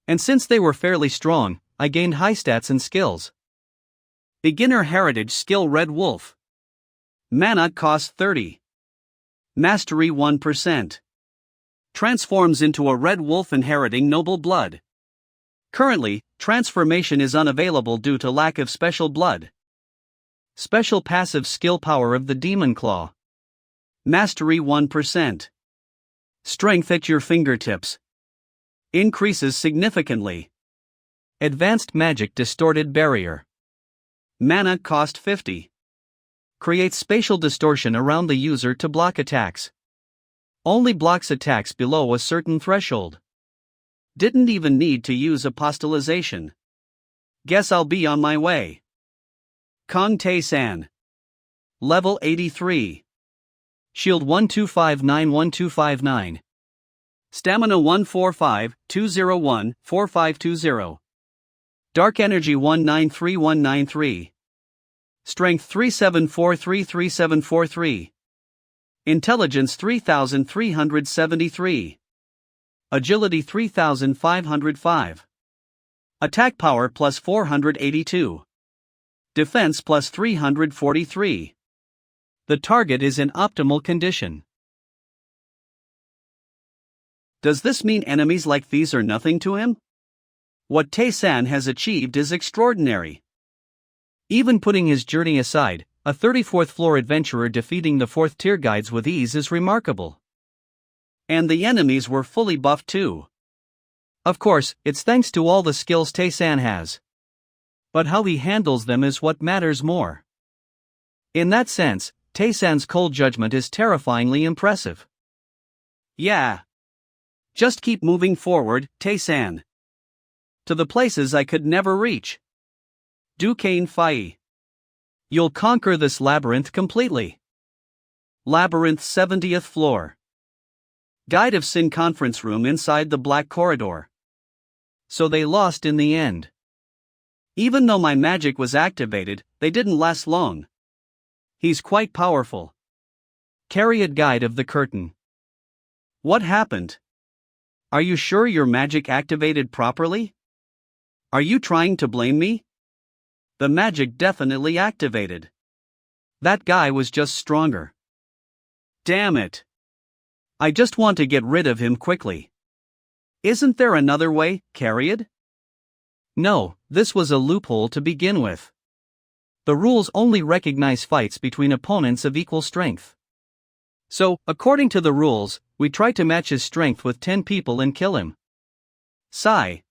[SPEAKER 1] And since they were fairly strong, I gained high stats and skills. Beginner Heritage Skill Red Wolf. Mana cost 30. Mastery 1%. Transforms into a red wolf inheriting noble blood. Currently, transformation is unavailable due to lack of special blood. Special passive skill power of the Demon Claw. Mastery 1%. Strength at your fingertips. Increases significantly.
[SPEAKER 2] Advanced Magic Distorted Barrier.
[SPEAKER 1] Mana cost 50.
[SPEAKER 2] Creates spatial distortion around the user to block attacks. Only blocks attacks below a certain threshold.
[SPEAKER 1] Didn't even need to use apostolization. Guess I'll be on my way. Kong Tae-san. Level 83.
[SPEAKER 2] Shield 1259-1259.
[SPEAKER 1] Stamina 145-201-4520. Dark Energy 193193. Strength 3743-3743. Intelligence 3373. Agility 3505. Attack power plus 482. Defense plus 343.
[SPEAKER 2] The target is in optimal condition.
[SPEAKER 1] Does this mean enemies like these are nothing to him? What Tae-san has achieved is extraordinary.
[SPEAKER 2] Even putting his journey aside, a 34th floor adventurer defeating the 4th tier guides with ease is remarkable.
[SPEAKER 1] And the enemies were fully buffed too.
[SPEAKER 2] Of course, it's thanks to all the skills Tae-san has. But how he handles them is what matters more. In that sense, Tae-san's cold judgment is terrifyingly impressive.
[SPEAKER 1] Yeah. Just keep moving forward, Tae-san. To the places I could never reach. Duquesne Fai.
[SPEAKER 2] You'll conquer this labyrinth completely.
[SPEAKER 1] Labyrinth 70th floor. Guide of Sin conference room inside the black corridor.
[SPEAKER 2] So they lost in the end.
[SPEAKER 1] Even though my magic was activated, they didn't last long. He's quite powerful.
[SPEAKER 2] Chariot Guide of the Curtain.
[SPEAKER 1] What happened? Are you sure your magic activated properly? Are you trying to blame me? The magic definitely activated. That guy was just stronger. Damn it. I just want to get rid of him quickly. Isn't there another way, Chariot?
[SPEAKER 2] No, this was a loophole to begin with. The rules only recognize fights between opponents of equal strength. So, according to the rules, we try to match his strength with 10 people and kill him.
[SPEAKER 1] Sigh.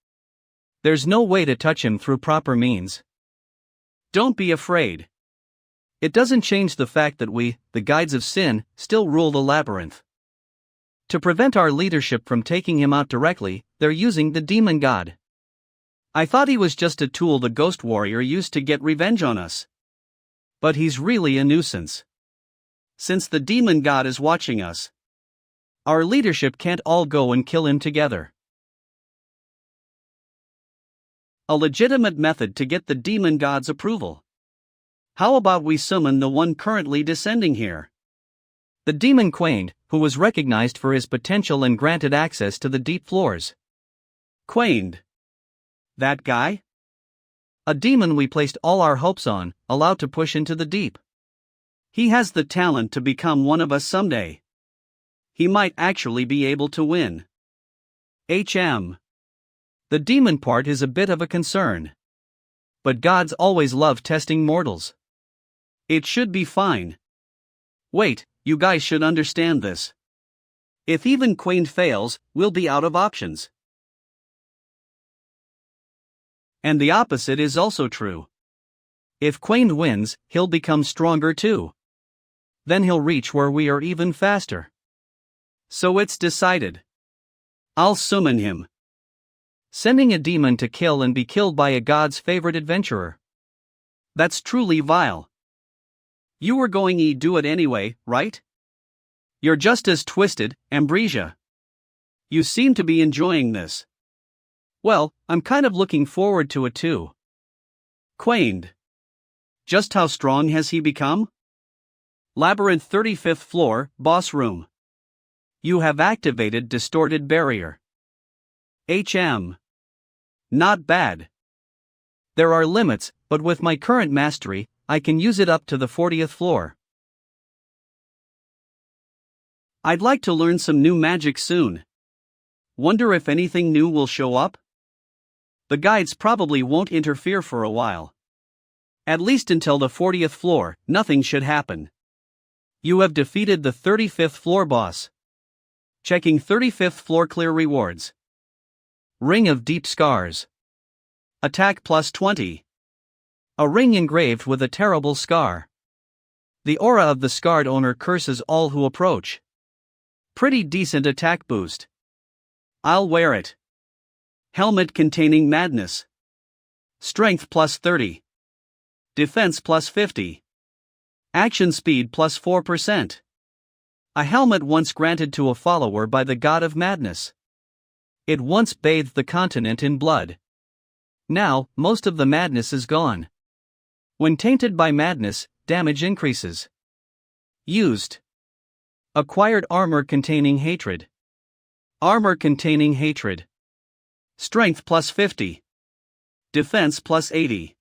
[SPEAKER 2] There's no way to touch him through proper means.
[SPEAKER 1] Don't be afraid.
[SPEAKER 2] It doesn't change the fact that we, the Guides of Sin, still rule the labyrinth. To prevent our leadership from taking him out directly, they're using the Demon God.
[SPEAKER 1] I thought he was just a tool the Ghost Warrior used to get revenge on us. But he's really a nuisance. Since the Demon God is watching us,
[SPEAKER 2] our leadership can't all go and kill him together.
[SPEAKER 1] A legitimate method to get the Demon God's approval. How about we summon the one currently descending here?
[SPEAKER 2] The demon Quained, who was recognized for his potential and granted access to the deep floors.
[SPEAKER 1] Quained. That guy?
[SPEAKER 2] A demon we placed all our hopes on, allowed to push into the deep.
[SPEAKER 1] He has the talent to become one of us someday. He might actually be able to win. HM.
[SPEAKER 2] The demon part is a bit of a concern. But gods always love testing mortals.
[SPEAKER 1] It should be fine. Wait, you guys should understand this. If even Quained fails, we'll be out of options. And the opposite is also true.
[SPEAKER 2] If Quained wins, he'll become stronger too. Then he'll reach where we are even faster.
[SPEAKER 1] So it's decided. I'll summon him.
[SPEAKER 2] Sending a demon to kill and be killed by a god's favorite adventurer.
[SPEAKER 1] That's truly vile. You were going to do it anyway, right? You're just as twisted, Ambrosia. You seem to be enjoying this. Well, I'm kind of looking forward to it too. Quained. Just how strong has he become? Labyrinth 35th floor, boss room. You have activated distorted barrier. HM. Not bad.
[SPEAKER 2] There are limits, but with my current mastery, I can use it up to the 40th floor.
[SPEAKER 1] I'd like to learn some new magic soon. Wonder if anything new will show up? The guides probably won't interfere for a while. At least until the 40th floor, nothing should happen.
[SPEAKER 2] You have defeated the 35th floor boss.
[SPEAKER 1] Checking 35th floor clear rewards.
[SPEAKER 2] Ring of Deep Scars.
[SPEAKER 1] Attack plus 20.
[SPEAKER 2] A ring engraved with a terrible scar. The aura of the scarred owner curses all who approach.
[SPEAKER 1] Pretty decent attack boost. I'll wear it. Helmet containing madness. Strength plus 30. Defense plus 50. Action speed plus 4%. A helmet once granted to a follower by the god of madness. It once bathed the continent in blood. Now, most of the madness is gone. When tainted by madness, damage increases. Used. Acquired armor containing hatred. Armor containing hatred. Strength plus 50. Defense plus 80.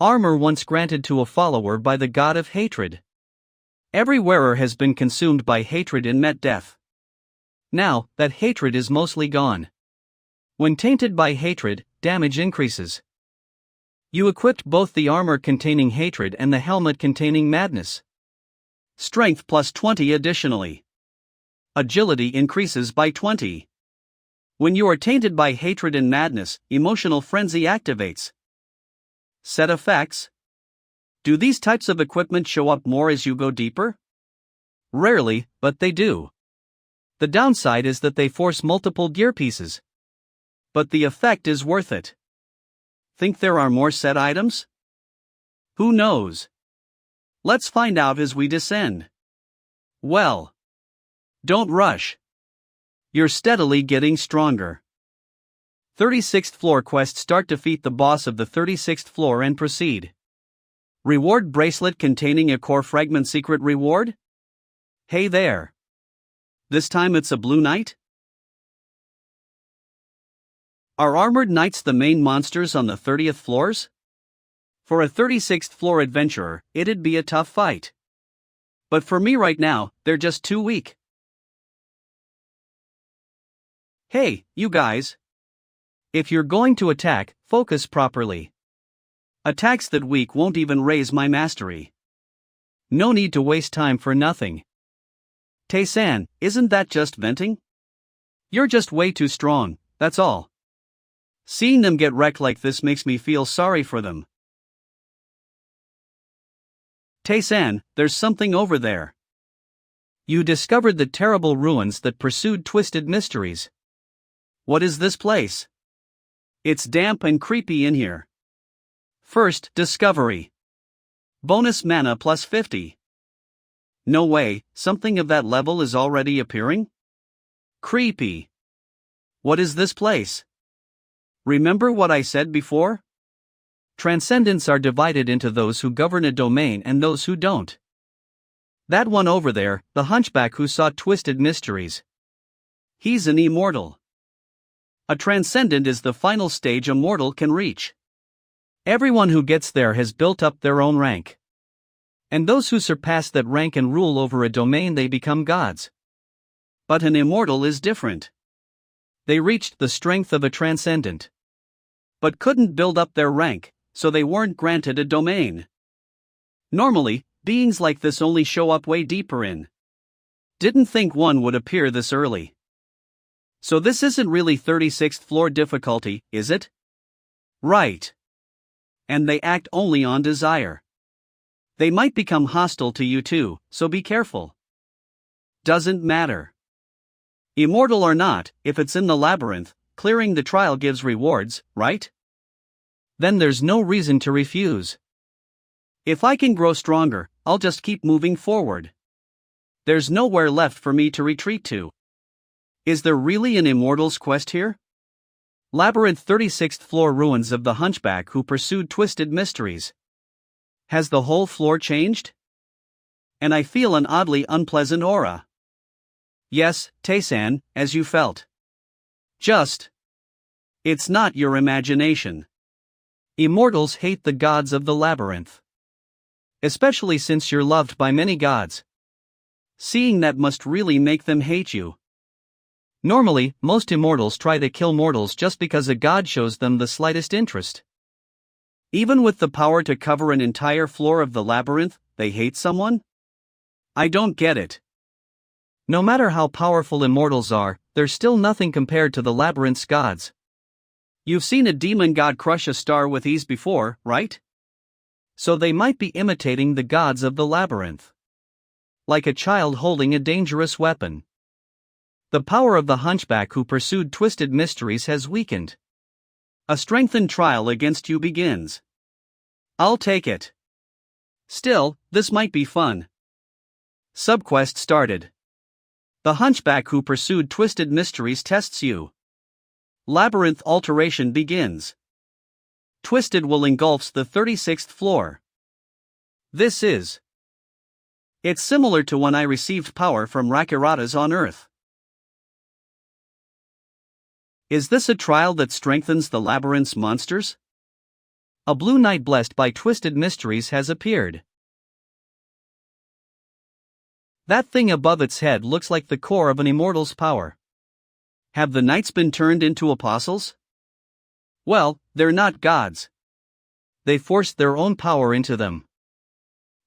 [SPEAKER 1] Armor once granted to a follower by the god of hatred. Every wearer has been consumed by hatred and met death. Now, that hatred is mostly gone. When tainted by hatred, damage increases. You equipped both the armor containing hatred and the helmet containing madness. Strength plus 20 additionally. Agility increases by 20. When you are tainted by hatred and madness, emotional frenzy activates. Set effects. Do these types of equipment show up more as you go deeper? Rarely, but they do. The downside is that they force multiple gear pieces. But the effect is worth it. Think there are more set items? Who knows? Let's find out as we descend. Well, don't rush. You're steadily getting stronger. 36th floor quest: start, defeat the boss of the 36th floor and proceed. Reward bracelet containing a core fragment secret reward? Hey there. This time it's a blue knight? Are armored knights the main monsters on the 30th floors? For a 36th floor adventurer, it'd be a tough fight. But for me right now, they're just too weak. Hey, you guys. If you're going to attack, focus properly. Attacks that weak won't even raise my mastery. No need to waste time for nothing. Tae-san, isn't that just venting? You're just way too strong, that's all. Seeing them get wrecked like this makes me feel sorry for them. Tae-san, there's something over there. You discovered the terrible ruins that pursued Twisted Mysteries. What is this place? It's damp and creepy in here. First, discovery. Bonus mana plus 50. No way, something of that level is already appearing? Creepy. What is this place? Remember what I said before? Transcendents are divided into those who govern a domain and those who don't. That one over there, the hunchback who saw Twisted Mysteries. He's an immortal. A transcendent is the final stage a mortal can reach. Everyone who gets there has built up their own rank. And those who surpass that rank and rule over a domain, they become gods. But an immortal is different. They reached the strength of a transcendent, but couldn't build up their rank, so they weren't granted a domain. Normally, beings like this only show up way deeper in. Didn't think one would appear this early. So this isn't really 36th floor difficulty, is it? Right. And they act only on desire. They might become hostile to you too, so be careful. Doesn't matter. Immortal or not, if it's in the labyrinth, clearing the trial gives rewards, right? Then there's no reason to refuse. If I can grow stronger, I'll just keep moving forward. There's nowhere left for me to retreat to. Is there really an immortal's quest here? Labyrinth, 36th floor, ruins of the hunchback who pursued Twisted Mysteries. Has the whole floor changed? And I feel an oddly unpleasant aura. Yes, Tae-san, as you felt. It's not your imagination. Immortals hate the gods of the labyrinth. Especially since you're loved by many gods. Seeing that must really make them hate you. Normally, most immortals try to kill mortals just because a god shows them the slightest interest. Even with the power to cover an entire floor of the labyrinth, they hate someone? I don't get it.
[SPEAKER 2] No matter how powerful immortals are, they're still nothing compared to the labyrinth's gods.
[SPEAKER 1] You've seen a demon god crush a star with ease before, right?
[SPEAKER 2] So they might be imitating the gods of the labyrinth. Like a child holding a dangerous weapon. The power of the hunchback who pursued twisted mysteries has weakened.
[SPEAKER 1] A strengthened trial against you begins. I'll take it. Still, this might be fun. Subquest started. The hunchback who pursued twisted mysteries tests you. Labyrinth alteration begins. Twisted will engulfs the 36th floor. This is. It's similar to when I received power from Rakiratas on Earth. Is this a trial that strengthens the labyrinth's monsters?
[SPEAKER 2] A blue knight blessed by twisted mysteries has appeared. That thing above its head looks like the core of an immortal's power.
[SPEAKER 1] Have the knights been turned into apostles? Well, they're not gods.
[SPEAKER 2] They forced their own power into them.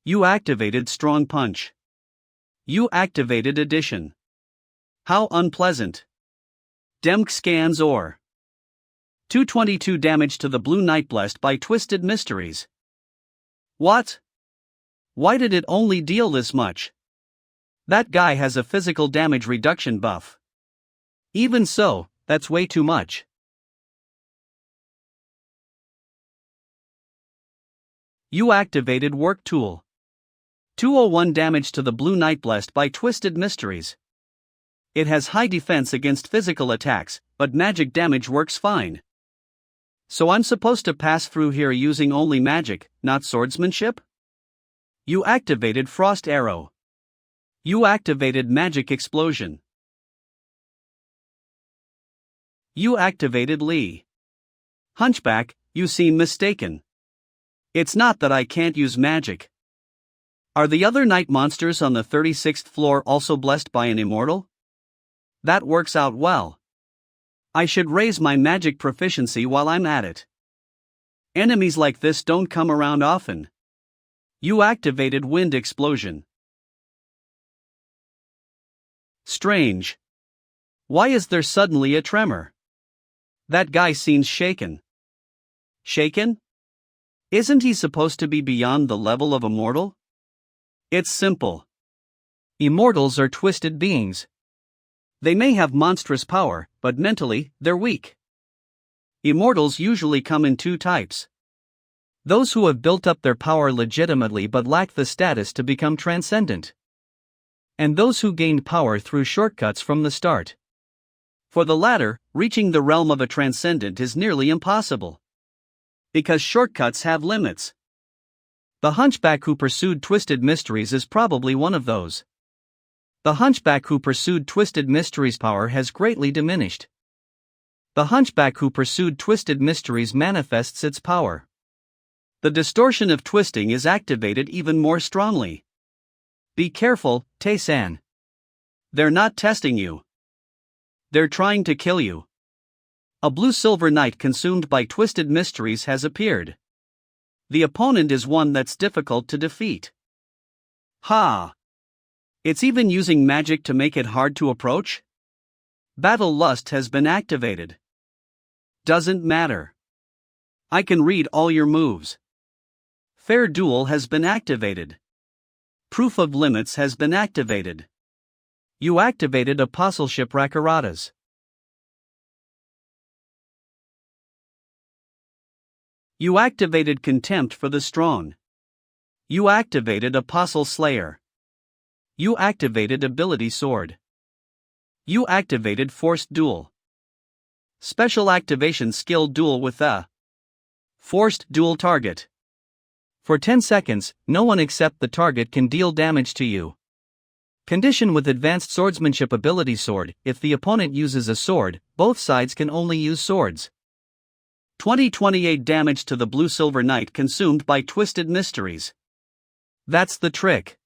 [SPEAKER 1] You activated Strong Punch. You activated Addition. How unpleasant. Demk scans or 222 damage to the blue knight blessed by twisted mysteries. What? Why did it only deal this much? That guy has a physical damage reduction buff. Even so, that's way too much. You activated Work Tool. 201 damage to the blue knight blessed by twisted mysteries. It has high defense against physical attacks, but magic damage works fine. So I'm supposed to pass through here using only magic, not swordsmanship? You activated Frost Arrow. You activated Magic Explosion. You activated Lee. Hunchback, you seem mistaken. It's not that I can't use magic. Are the other night monsters on the 36th floor also blessed by an immortal? That works out well. I should raise my magic proficiency while I'm at it. Enemies like this don't come around often. You activated Wind Explosion. Strange. Why is there suddenly a tremor? That guy seems shaken. Shaken? Isn't he supposed to be beyond the level of a mortal? It's simple.
[SPEAKER 2] Immortals are twisted beings.
[SPEAKER 1] They may have monstrous power, but mentally, they're weak. Immortals usually come in two types.
[SPEAKER 2] Those who have built up their power legitimately but lack the status to become transcendent. And those who gained power through shortcuts from the start.
[SPEAKER 1] For the latter, reaching the realm of a transcendent is nearly impossible. Because shortcuts have limits.
[SPEAKER 2] The hunchback who pursued twisted mysteries is probably one of those. The hunchback who pursued twisted mysteries' power has greatly diminished. The hunchback who pursued twisted mysteries manifests its power.
[SPEAKER 1] The distortion of twisting is activated even more strongly. Be careful, Tae-san. They're not testing you. They're trying to kill you. A blue-silver knight consumed by twisted mysteries has appeared. The opponent is one that's difficult to defeat. Ha! It's even using magic to make it hard to approach? Battle Lust has been activated. Doesn't matter. I can read all your moves. Fair Duel has been activated. Proof of Limits has been activated. You activated Apostleship Rakiratas. You activated Contempt for the Strong. You activated Apostle Slayer. You activated Ability Sword. You activated Forced Duel. Special activation skill duel with the Forced Duel target.
[SPEAKER 2] For 10 seconds, no one except the target can deal damage to you. Condition with Advanced Swordsmanship Ability Sword: if the opponent uses a sword, both sides can only use swords.
[SPEAKER 1] 28 damage to the blue-silver knight consumed by twisted mysteries. That's the trick.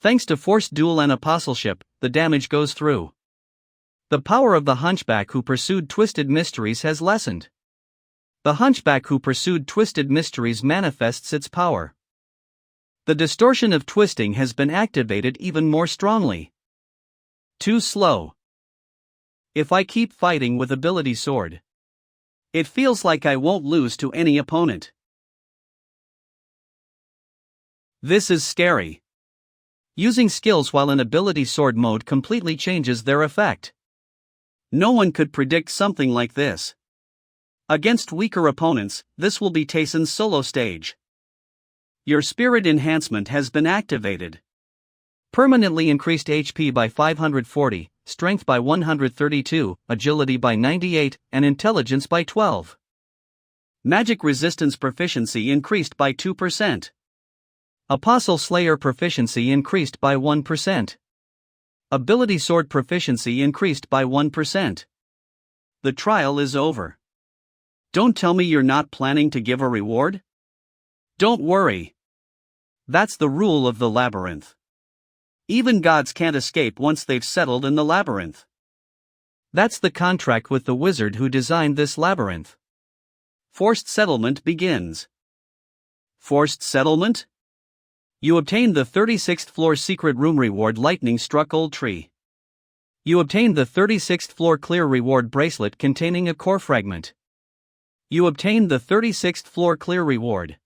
[SPEAKER 2] Thanks to Forced Duel and Apostleship, the damage goes through. The power of the hunchback who pursued twisted mysteries has lessened. The hunchback who pursued twisted mysteries manifests its power. The distortion of twisting has been activated even more strongly. Too slow. If I keep fighting with ability sword,
[SPEAKER 1] it feels like I won't lose to any opponent.
[SPEAKER 2] This is scary. Using skills while in ability sword mode completely changes their effect.
[SPEAKER 1] No one could predict something like this. Against weaker opponents, this will be Tayson's solo stage. Your spirit enhancement has been activated.
[SPEAKER 2] Permanently increased HP by 540, strength by 132, agility by 98, and intelligence by 12.
[SPEAKER 1] Magic resistance proficiency increased by 2%.
[SPEAKER 2] Apostle Slayer proficiency increased by 1%. Ability sword proficiency increased by 1%.
[SPEAKER 1] The trial is over. Don't tell me you're not planning to give a reward? Don't worry. That's the rule of the labyrinth. Even gods can't escape once they've settled in the labyrinth.
[SPEAKER 2] That's the contract with the wizard who designed this labyrinth.
[SPEAKER 1] Forced settlement begins. Forced settlement? You obtained the 36th floor secret room reward lightning struck old tree. You obtained the 36th floor clear reward bracelet containing a core fragment. You obtained the 36th floor clear reward.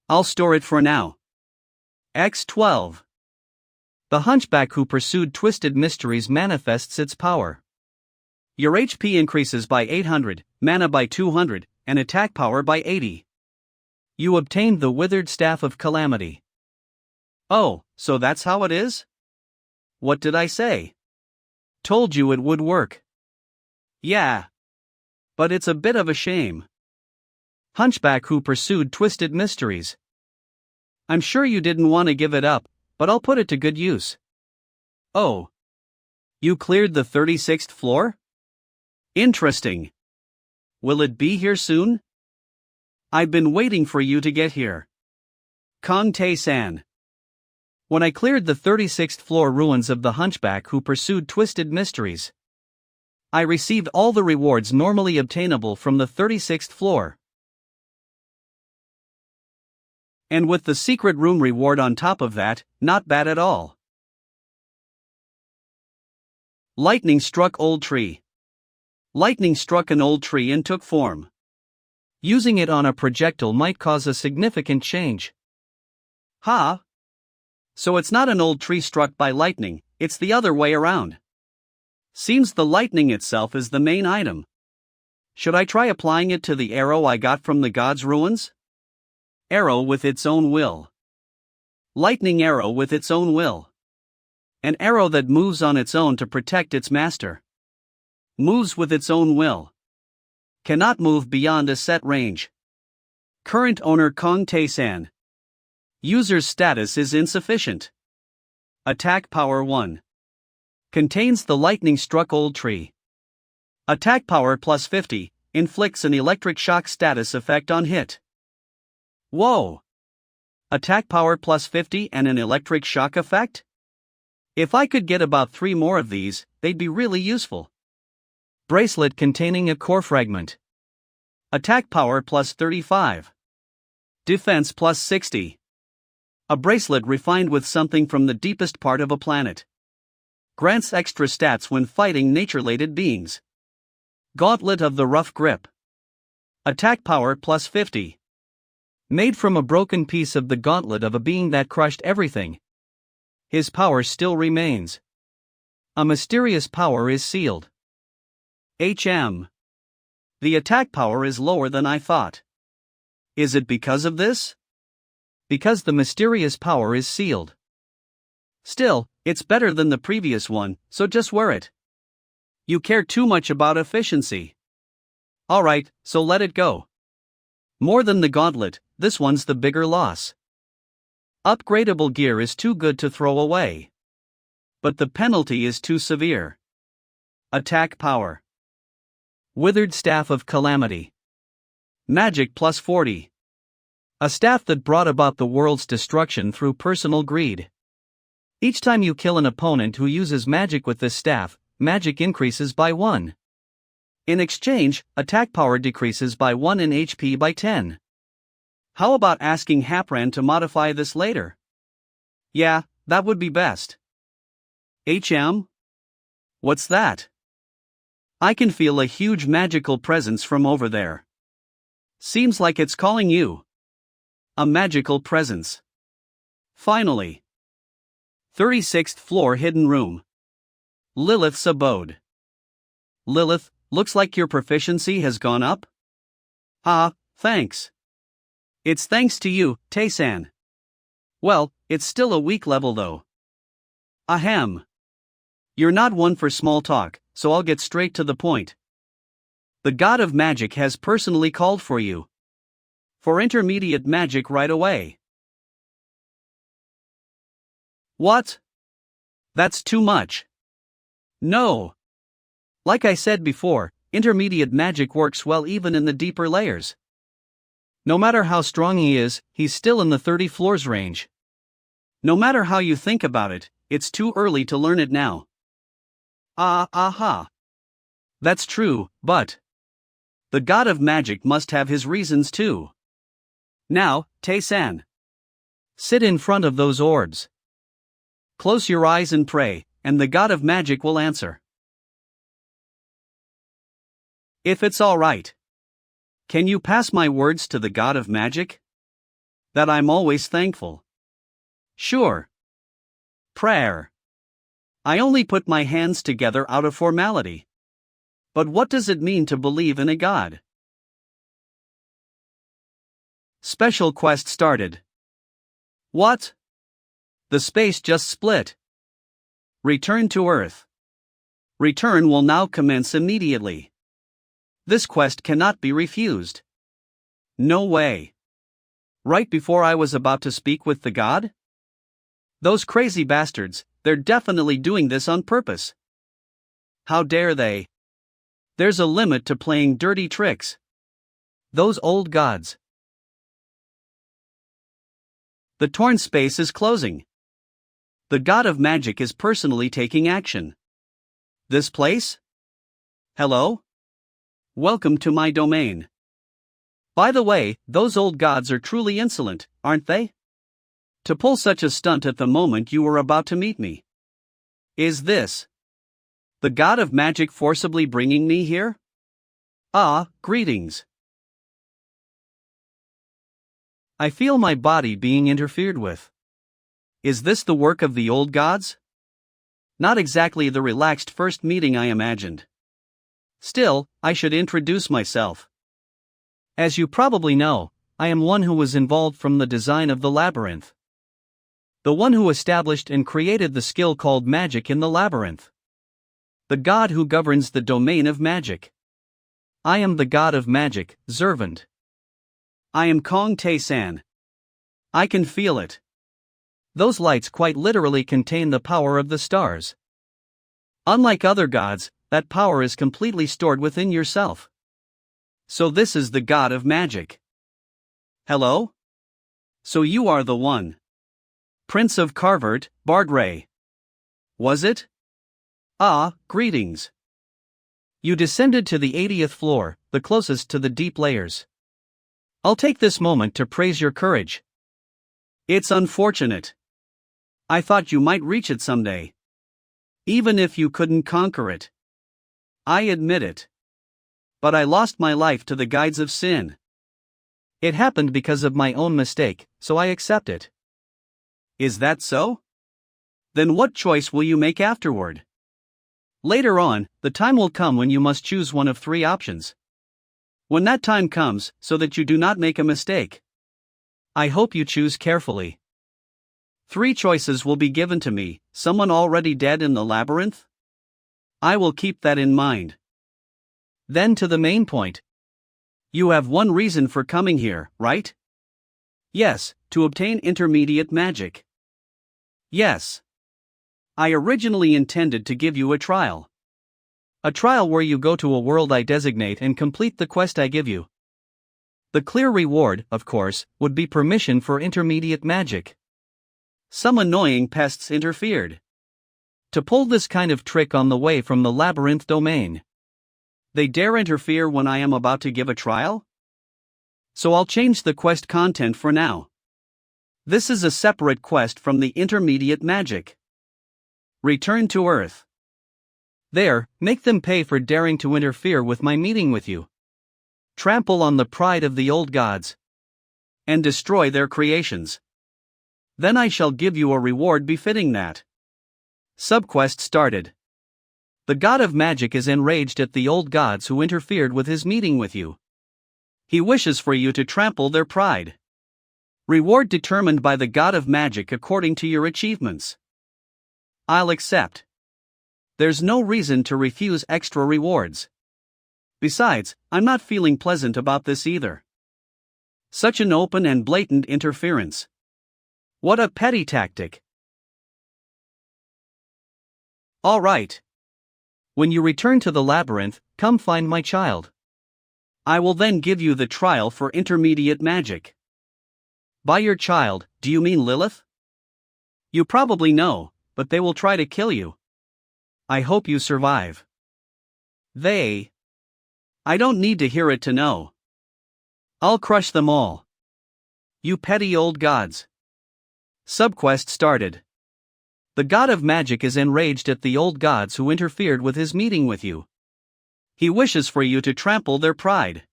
[SPEAKER 1] I'll store it for now. X12.
[SPEAKER 2] The hunchback who pursued twisted mysteries manifests its power.
[SPEAKER 1] Your HP increases by 800, mana by 200, and attack power by 80.
[SPEAKER 2] You obtained the withered staff of calamity.
[SPEAKER 1] Oh, so that's how it is? What did I say?
[SPEAKER 2] Told you it would work.
[SPEAKER 1] Yeah. But it's a bit of a shame.
[SPEAKER 2] Hunchback who pursued twisted mysteries.
[SPEAKER 1] I'm sure you didn't want to give it up, but I'll put it to good use. Oh. You cleared the 36th floor? Interesting. Will it be here soon? I've been waiting for you to get here. Kong Tae-san.
[SPEAKER 2] When I cleared the 36th floor ruins of the hunchback who pursued twisted mysteries, I received all the rewards normally obtainable from the 36th floor.
[SPEAKER 1] And with the secret room reward on top of that, not bad at all. Lightning struck old tree. Lightning struck an old tree and took form.
[SPEAKER 2] Using it on a projectile might cause a significant change.
[SPEAKER 1] Huh? So it's not an old tree struck by lightning, it's the other way around. Seems the lightning itself is the main item. Should I try applying it to the arrow I got from the god's ruins? Arrow with its own will. Lightning arrow with its own will. An arrow that moves on its own to protect its master. Moves with its own will. Cannot move beyond a set range. Current owner Kong Tae-san. User's status is insufficient. Attack power 1. Contains the lightning struck old tree. Attack power plus 50, inflicts an electric shock status effect on hit. Whoa! Attack power plus 50 and an electric shock effect? If I could get about 3 more of these, they'd be really useful.
[SPEAKER 2] Bracelet containing a core fragment.
[SPEAKER 1] Attack power plus 35. Defense plus 60. A bracelet refined with something from the deepest part of a planet. Grants extra stats when fighting nature-related beings. Gauntlet of the Rough Grip. Attack power plus 50.
[SPEAKER 2] Made from a broken piece of the gauntlet of a being that crushed everything. His power still remains. A mysterious power is sealed.
[SPEAKER 1] HM. The attack power is lower than I thought. Is it because of this?
[SPEAKER 2] Because the mysterious power is sealed.
[SPEAKER 1] Still, it's better than the previous one, so just wear it. You care too much about efficiency. Alright, so let it go. More than the gauntlet, this one's the bigger loss. Upgradable gear is too good to throw away. But the penalty is too severe. Attack power.
[SPEAKER 2] Withered Staff of Calamity.
[SPEAKER 1] Magic plus 40.
[SPEAKER 2] A staff that brought about the world's destruction through personal greed. Each time you kill an opponent who uses magic with this staff, magic increases by 1.
[SPEAKER 1] In exchange, attack power decreases by 1 and HP by 10. How about asking Hapran to modify this later? Yeah, that would be best. HM? What's that? I can feel a huge magical presence from over there. Seems like it's calling you. A magical presence. Finally. 36th floor hidden room. Lilith's abode. Lilith, looks like your proficiency has gone up? Ah, thanks. It's thanks to you, Tae-san. Well, it's still a weak level though. Ahem. You're not one for small talk, so I'll get straight to the point. The god of magic has personally called for you. For intermediate magic right away. What? That's too much. No. Like I said before, intermediate magic works well even in the deeper layers. No matter how strong he is, he's still in the 30 floors range. No matter how you think about it, it's too early to learn it now. Aha. That's true, but the god of magic must have his reasons too. Now, Tae-san.
[SPEAKER 2] Sit in front of those orbs.
[SPEAKER 1] Close your eyes and pray, and the god of magic will answer. If it's alright. Can you pass my words to the god of magic? That I'm always thankful. Sure. Prayer. I only put my hands together out of formality. But what does it mean to believe in a god? Special quest started. What? The space just split. Return to Earth. Return will now commence immediately. This quest cannot be refused. No way. Right before I was about to speak with the god? Those crazy bastards, they're definitely doing this on purpose. How dare they? There's a limit to playing dirty tricks. Those old gods. The torn space is closing. The god of magic is personally taking action. This place? Hello? Welcome to my domain. By the way, those old gods are truly insolent, aren't they? To pull such a stunt at the moment you were about to meet me. Is this the god of magic forcibly bringing me here? Ah, greetings. I feel my body being interfered with. Is this the work of the old gods? Not exactly the relaxed first meeting I imagined. Still, I should introduce myself. As you probably know, I am one who was involved from the design of the labyrinth. The one who established and created the skill called magic in the labyrinth. The god who governs the domain of magic. I am the god of magic, Zervant. I am Kong Tae-san. I can feel it. Those lights quite literally contain the power of the stars. Unlike other gods, that power is completely stored within yourself. So this is the god of magic. Hello? So you are the one. Prince of Carvert, Bardray. Was it? Ah, greetings. You descended to the 80th floor, the closest to the deep layers. I'll take this moment to praise your courage. It's unfortunate. I thought you might reach it someday. Even if you couldn't conquer it. I admit it. But I lost my life to the guides of sin. It happened because of my own mistake, so I accept it. Is that so? Then what choice will you make afterward? Later on, the time will come when you must choose one of three options. When that time comes, so that you do not make a mistake. I hope you choose carefully. 3 choices will be given to me, someone already dead in the labyrinth? I will keep that in mind. Then to the main point. You have one reason for coming here, right? Yes, to obtain intermediate magic. Yes. I originally intended to give you a trial. A trial where you go to a world I designate and complete the quest I give you. The clear reward, of course, would be permission for intermediate magic. Some annoying pests interfered. To pull this kind of trick on the way from the labyrinth domain. They dare interfere when I am about to give a trial? So I'll change the quest content for now. This is a separate quest from the intermediate magic. Return to Earth.
[SPEAKER 2] There, make them pay for daring to interfere with my meeting with you. Trample on the pride of the old gods.
[SPEAKER 1] And destroy their creations. Then I shall give you a reward befitting that.
[SPEAKER 2] Subquest started. The god of magic is enraged at the old gods who interfered with his meeting with you.
[SPEAKER 1] He wishes for you to trample their pride. Reward determined by the god of magic according to your achievements. I'll accept. There's no reason to refuse extra rewards. Besides, I'm not feeling pleasant about this either. Such an open and blatant interference. What a petty tactic.
[SPEAKER 2] All right. When you return to the labyrinth, come find my child.
[SPEAKER 1] I will then give you the trial for intermediate magic.
[SPEAKER 2] By your child,
[SPEAKER 1] do you mean Lilith? You probably know, but they will try to kill you. I hope you survive. I don't need to hear it to know. I'll crush them all. You petty old gods.
[SPEAKER 2] Subquest started. The god of magic is enraged at the old gods who interfered with his meeting with you.
[SPEAKER 1] He wishes for you to trample their pride.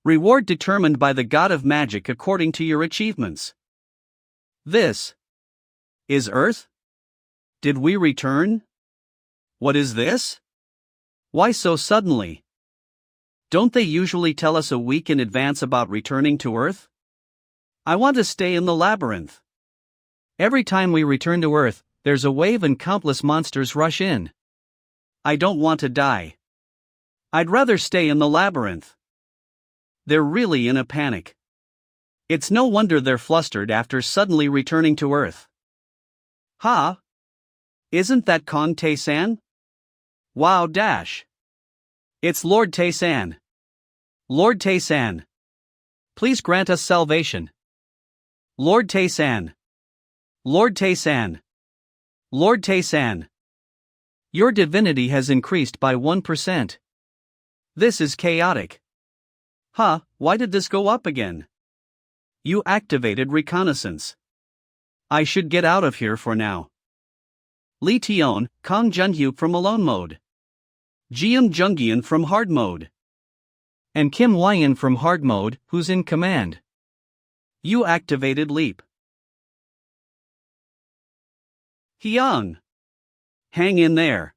[SPEAKER 1] Reward determined by the god of magic according to your achievements. This is Earth? Did we return? What is this? Why so suddenly? Don't they usually tell us a week in advance about returning to Earth? I want to stay in the labyrinth.
[SPEAKER 2] Every time we return to Earth, there's a wave and countless monsters rush in.
[SPEAKER 1] I don't want to die. I'd rather stay in the labyrinth. They're really in a panic. It's no wonder they're flustered after suddenly returning to Earth. Ha! Isn't that Kong Tae-san? Wow dash! It's Lord Tae-san. Lord Tae-san.
[SPEAKER 2] Please grant us salvation.
[SPEAKER 1] Lord Tae-san. Lord Tae-san. Lord Tae-san.
[SPEAKER 2] Your divinity has increased by 1%.
[SPEAKER 1] This is chaotic. Huh, why did this go up again? You activated reconnaissance. I should get out of here for now. Lee Tion, Kong Junhyuk from alone mode. Jiam Jungian from hard mode.
[SPEAKER 2] And Kim Wyan from hard mode, who's in command.
[SPEAKER 1] You activated leap. Hyung. Hang in there.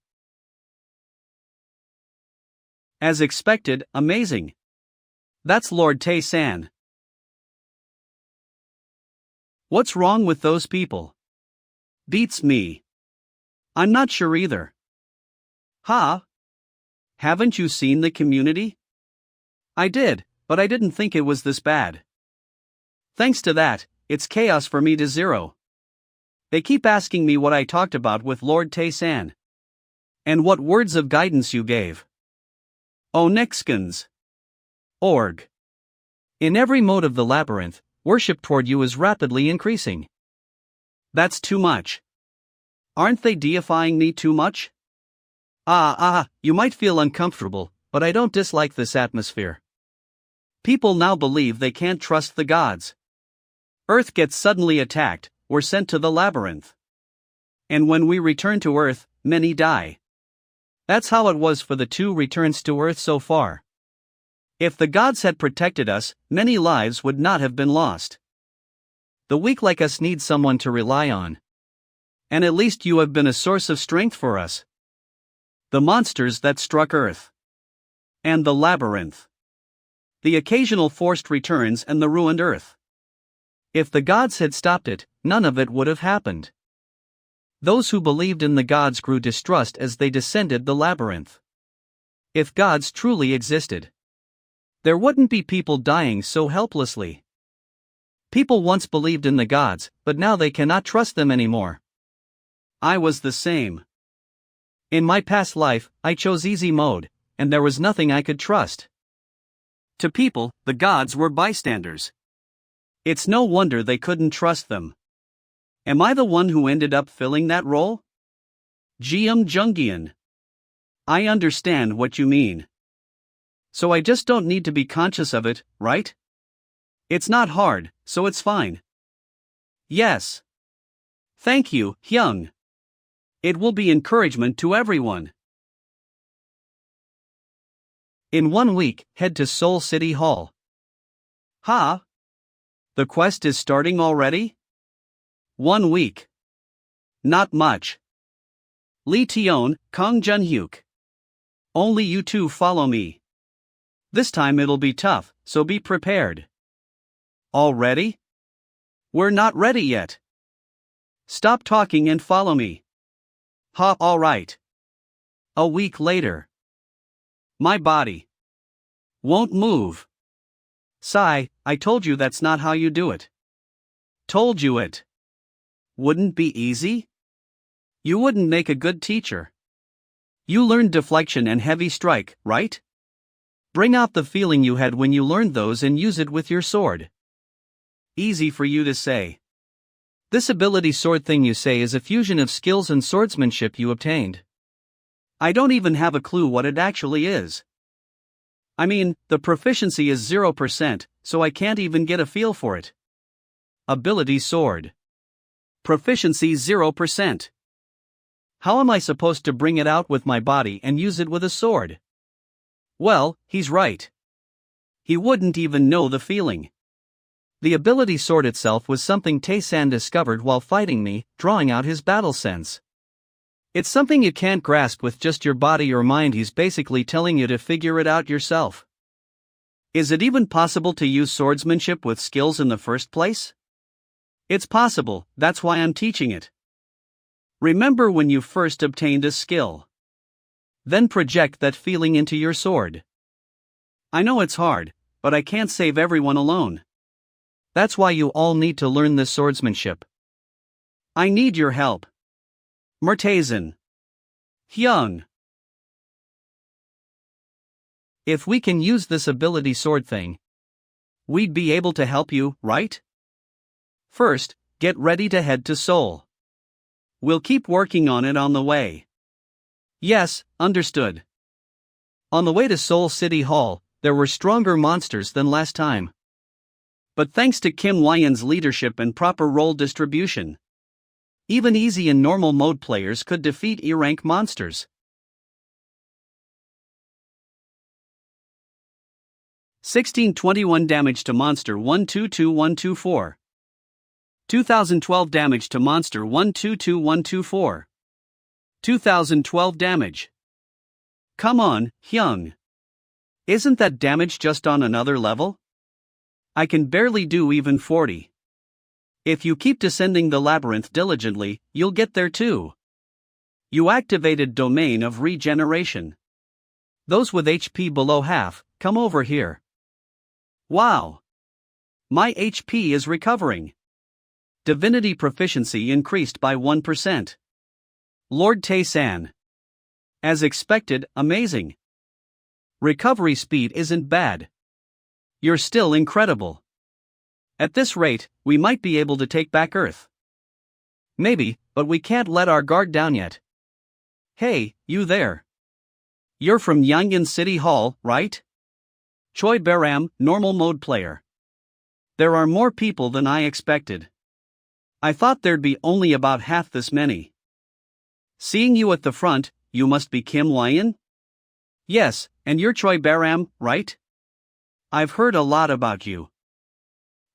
[SPEAKER 1] As expected, amazing. That's Lord Tae-san. What's wrong with those people? Beats me. I'm not sure either. Ha! Haven't you seen the community? I did, but I didn't think it was this bad. Thanks to that, it's chaos for me to zero. They keep asking me what I talked about with Lord Tae-san. And what words of guidance you gave. Oh Nexkins. Org.
[SPEAKER 2] In every mode of the labyrinth, worship toward you is rapidly increasing.
[SPEAKER 1] That's too much. Aren't they deifying me too much? You might feel uncomfortable, but I don't dislike this atmosphere. People now believe they can't trust the gods. Earth gets suddenly attacked, we're sent to the labyrinth. And when we return to Earth, many die. That's how it was for the 2 returns to Earth so far. If the gods had protected us, many lives would not have been lost. The weak like us need someone to rely on. And at least you have been a source of strength for us. The monsters that struck Earth. And the labyrinth. The occasional forced returns and the ruined Earth. If the gods had stopped it, none of it would have happened. Those who believed in the gods grew distrust as they descended the labyrinth. If gods truly existed, there wouldn't be people dying so helplessly. People once believed in the gods, but now they cannot trust them anymore. I was the same. In my past life, I chose easy mode, and there was nothing I could trust. To people, the gods were bystanders. It's no wonder they couldn't trust them. Am I the one who ended up filling that role? Jiam Jungian. I understand what you mean. So I just don't need to be conscious of it, right? It's not hard, so it's fine. Yes. Thank you, Hyung. It will be encouragement to everyone.
[SPEAKER 2] In 1 week, head to Seoul City Hall.
[SPEAKER 1] Ha! The quest is starting already? 1 week. Not much. Lee Tion, Kong Jun-hyuk. Only you two follow me. This time it'll be tough, so be prepared. Already? We're not ready yet. Stop talking and follow me. Ha, alright. A week later. My body won't move. Sigh, I told you that's not how you do it. Told you it wouldn't be easy? You wouldn't make a good teacher. You learned deflection and heavy strike, right? Bring out the feeling you had when you learned those and use it with your sword. Easy for you to say. This ability sword thing you say is a fusion of skills and swordsmanship you obtained. I don't even have a clue what it actually is. I mean, the proficiency is 0%, so I can't even get a feel for it. Ability sword. Proficiency 0%. How am I supposed to bring it out with my body and use it with a sword? Well, he's right. He wouldn't even know the feeling. The ability sword itself was something Tae-san discovered while fighting me, drawing out his battle sense. It's something you can't grasp with just your body or mind. He's basically telling you to figure it out yourself. Is it even possible to use swordsmanship with skills in the first place? It's possible, that's why I'm teaching it. Remember when you first obtained a skill. Then project that feeling into your sword. I know it's hard, but I can't save everyone alone. That's why you all need to learn this swordsmanship. I need your help. Murtazen. Hyung. If we can use this ability sword thing, we'd be able to help you, right? First, get ready to head to Seoul. We'll keep working on it on the way. Yes, understood. On the way to Seoul City Hall, there were stronger monsters than last time. But thanks to Kim Wyan's leadership and proper role distribution, even easy and normal mode players could defeat E-rank monsters. 1621 damage to monster 122124. 2012 damage to monster 122124. 2012 damage. Come on, Hyung. Isn't that damage just on another level? I can barely do even 40. If you keep descending the labyrinth diligently, you'll get there too. You activated Domain of Regeneration. Those with HP below half, come over here. Wow! My HP is recovering. Divinity proficiency increased by 1%. Lord Tae-san. As expected, amazing. Recovery speed isn't bad. You're still incredible. At this rate, we might be able to take back Earth. Maybe, but we can't let our guard down yet. Hey, you there. You're from Yangin City Hall, right? Choi Baram, normal mode player. There are more people than I expected. I thought there'd be only about half this many. Seeing you at the front, you must be Kim Wyan? Yes, and you're Choi Baram, right? I've heard a lot about you.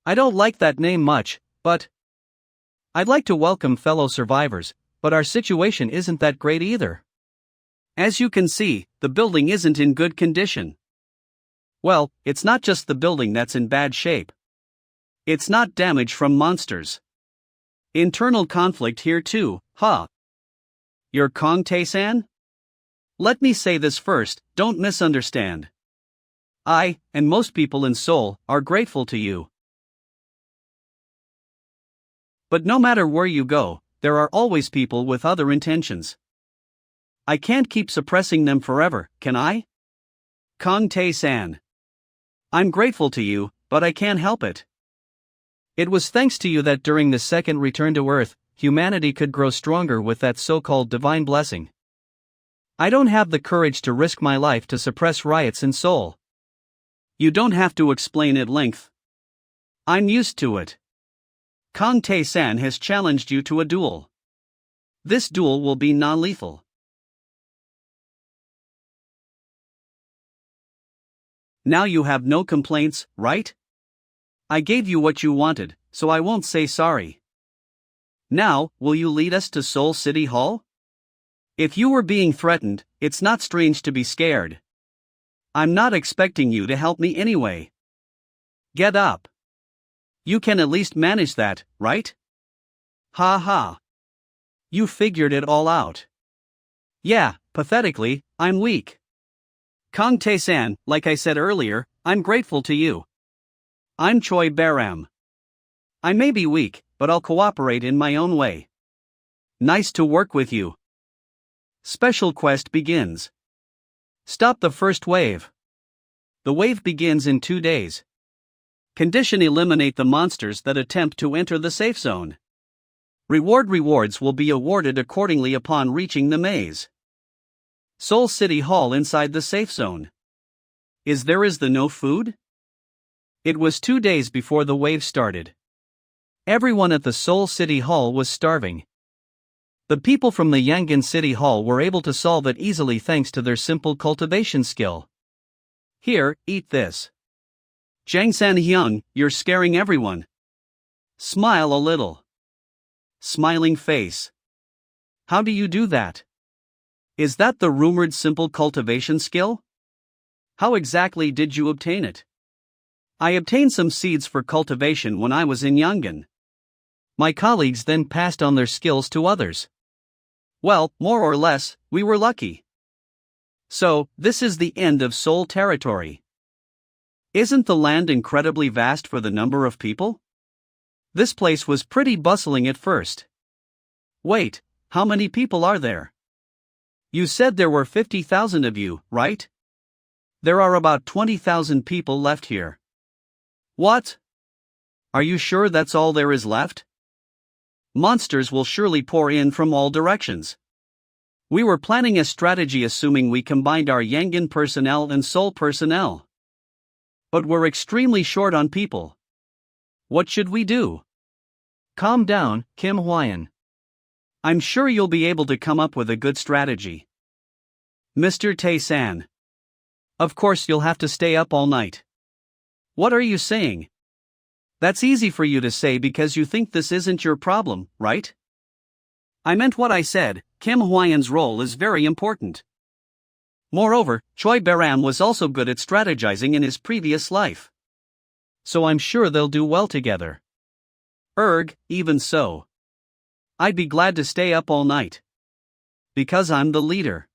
[SPEAKER 1] I don't like that name much, but I'd like to welcome fellow survivors, but our situation isn't that great either. As you can see, the building isn't in good condition. Well, it's not just the building that's in bad shape. It's not damage from monsters. Internal conflict here too, huh? You're Kong Tae-san? Let me say this first, don't misunderstand. I, and most people in Seoul, are grateful to you. But no matter where you go, there are always people with other intentions. I can't keep suppressing them forever, can I? Kong Tae-san. I'm grateful to you, but I can't help it. It was thanks to you that during the second return to Earth, humanity could grow stronger with that so-called divine blessing. I don't have the courage to risk my life to suppress riots in Seoul. You don't have to explain at length. I'm used to it. Kong Tae-san has challenged you to a duel. This duel will be non-lethal. Now you have no complaints, right? I gave you what you wanted, so I won't say sorry. Now, will you lead us to Seoul City Hall? If you were being threatened, it's not strange to be scared. I'm not expecting you to help me anyway. Get up. You can at least manage that, right? Ha ha. You figured it all out. Yeah, pathetically, I'm weak. Kang Tae-san, like I said earlier, I'm grateful to you. I'm Choi Baram. I may be weak, but I'll cooperate in my own way. Nice to work with you. Special quest begins. Stop the first wave. The wave begins in 2 days. Condition: eliminate the monsters that attempt to enter the safe zone. Rewards will be awarded accordingly upon reaching the maze. Seoul City Hall inside the safe zone. Is the no food? It was 2 days before the wave started. Everyone at the Seoul City Hall was starving. The people from the Yangon City Hall were able to solve it easily thanks to their simple cultivation skill. Here, eat this. Jangsan Hyung, you're scaring everyone. Smile a little. Smiling face. How do you do that? Is that the rumored simple cultivation skill? How exactly did you obtain it? I obtained some seeds for cultivation when I was in Yangon. My colleagues then passed on their skills to others. Well, more or less, we were lucky. So, this is the end of Seoul territory. Isn't the land incredibly vast for the number of people? This place was pretty bustling at first. Wait, how many people are there? You said there were 50,000 of you, right? There are about 20,000 people left here. What? Are you sure that's all there is left? Monsters will surely pour in from all directions. We were planning a strategy assuming we combined our Yangon personnel and Seoul personnel. But we're extremely short on people. What should we do? Calm down, Kim Hwayan. I'm sure you'll be able to come up with a good strategy. Mr. Tae-san. Of course you'll have to stay up all night. What are you saying? That's easy for you to say because you think this isn't your problem, right? I meant what I said. Kim Hwayan's role is very important. Moreover, Choi Baram was also good at strategizing in his previous life. So I'm sure they'll do well together. Even so. I'd be glad to stay up all night. Because I'm the leader.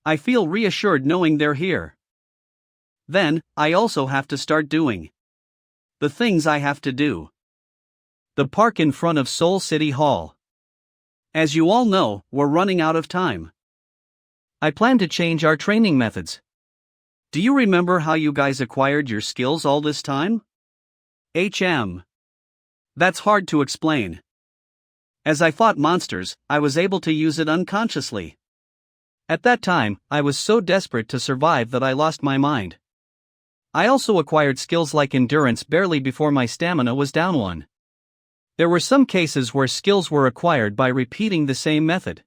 [SPEAKER 1] I feel reassured knowing they're here. Then, I also have to start doing the things I have to do. The park in front of Seoul City Hall. As you all know, we're running out of time. I plan to change our training methods. Do you remember how you guys acquired your skills all this time? That's hard to explain. As I fought monsters, I was able to use it unconsciously. At that time, I was so desperate to survive that I lost my mind. I also acquired skills like endurance barely before my stamina was down 1. There were some cases where skills were acquired by repeating the same method.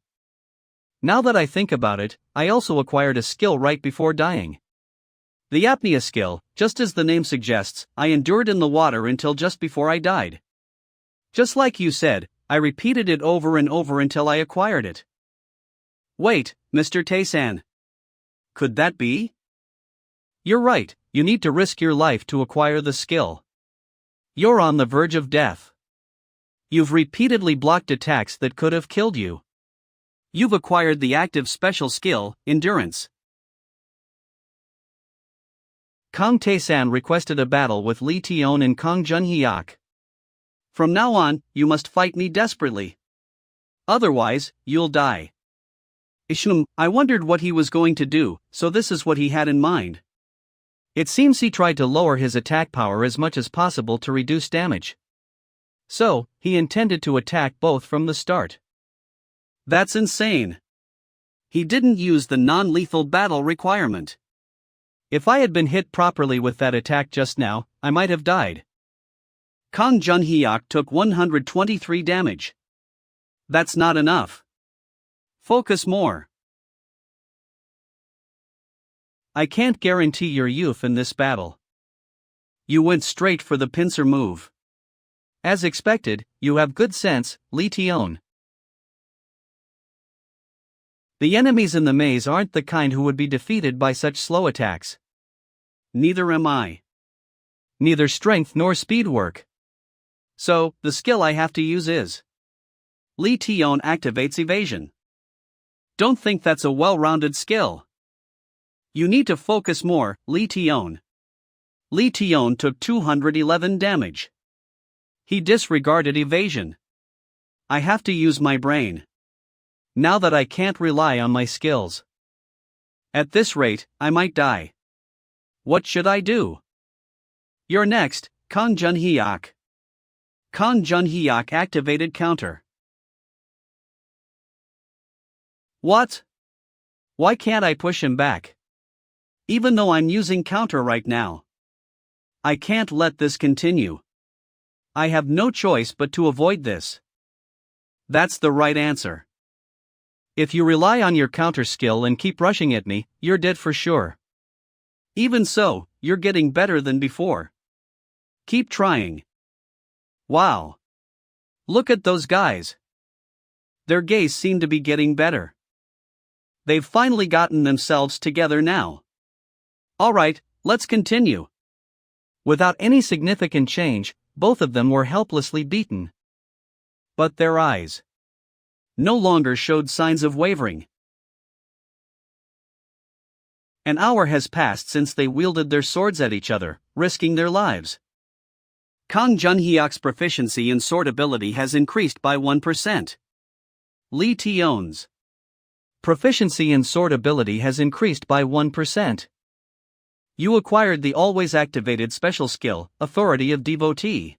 [SPEAKER 1] Now that I think about it, I also acquired a skill right before dying. The apnea skill, just as the name suggests, I endured in the water until just before I died. Just like you said, I repeated it over and over until I acquired it. Wait, Mr. Tae-san. Could that be? You're right, you need to risk your life to acquire the skill. You're on the verge of death. You've repeatedly blocked attacks that could have killed you. You've acquired the active special skill, endurance. Kang Tae-san requested a battle with Lee Taeon and Kang Jun-hyuk. From now on, you must fight me desperately. Otherwise, you'll die. I wondered what he was going to do, so this is what he had in mind. It seems he tried to lower his attack power as much as possible to reduce damage. So, he intended to attack both from the start. That's insane. He didn't use the non-lethal battle requirement. If I had been hit properly with that attack just now, I might have died. Kang Jun-hyuk took 123 damage. That's not enough. Focus more. I can't guarantee your youth in this battle. You went straight for the pincer move.
[SPEAKER 2] As expected, you have good sense, Li Tion. The enemies in the maze aren't the kind who would be defeated by such slow attacks.
[SPEAKER 1] Neither am I.
[SPEAKER 2] Neither strength nor speed work.
[SPEAKER 1] So, the skill I have to use is Li Tion activates evasion. Don't think that's a well-rounded skill. You need to focus more, Li Tion. Li Tion took 211 damage. He disregarded evasion. I have to use my brain. Now that I can't rely on my skills. At this rate, I might die. What should I do? You're next, Kang Junhyuk. Kang Junhyuk activated counter. What? Why can't I push him back? Even though I'm using counter right now. I can't let this continue. I have no choice but to avoid this. That's the right answer.
[SPEAKER 2] If you rely on your counter skill and keep rushing at me, you're dead for sure.
[SPEAKER 1] Even so, you're getting better than before. Keep trying. Wow. Look at those guys. Their gaze seem to be getting better. They've finally gotten themselves together now. Alright, let's continue.
[SPEAKER 2] Without any significant change, both of them were helplessly beaten.
[SPEAKER 1] But their eyes no longer showed signs of wavering. An hour has passed since they wielded their swords at each other, risking their lives. Kang Junhyuk's proficiency in sword ability has increased by 1%. Li Tion's
[SPEAKER 2] proficiency in sword ability has increased by 1%.
[SPEAKER 1] You acquired the always activated special skill, Authority of Devotee.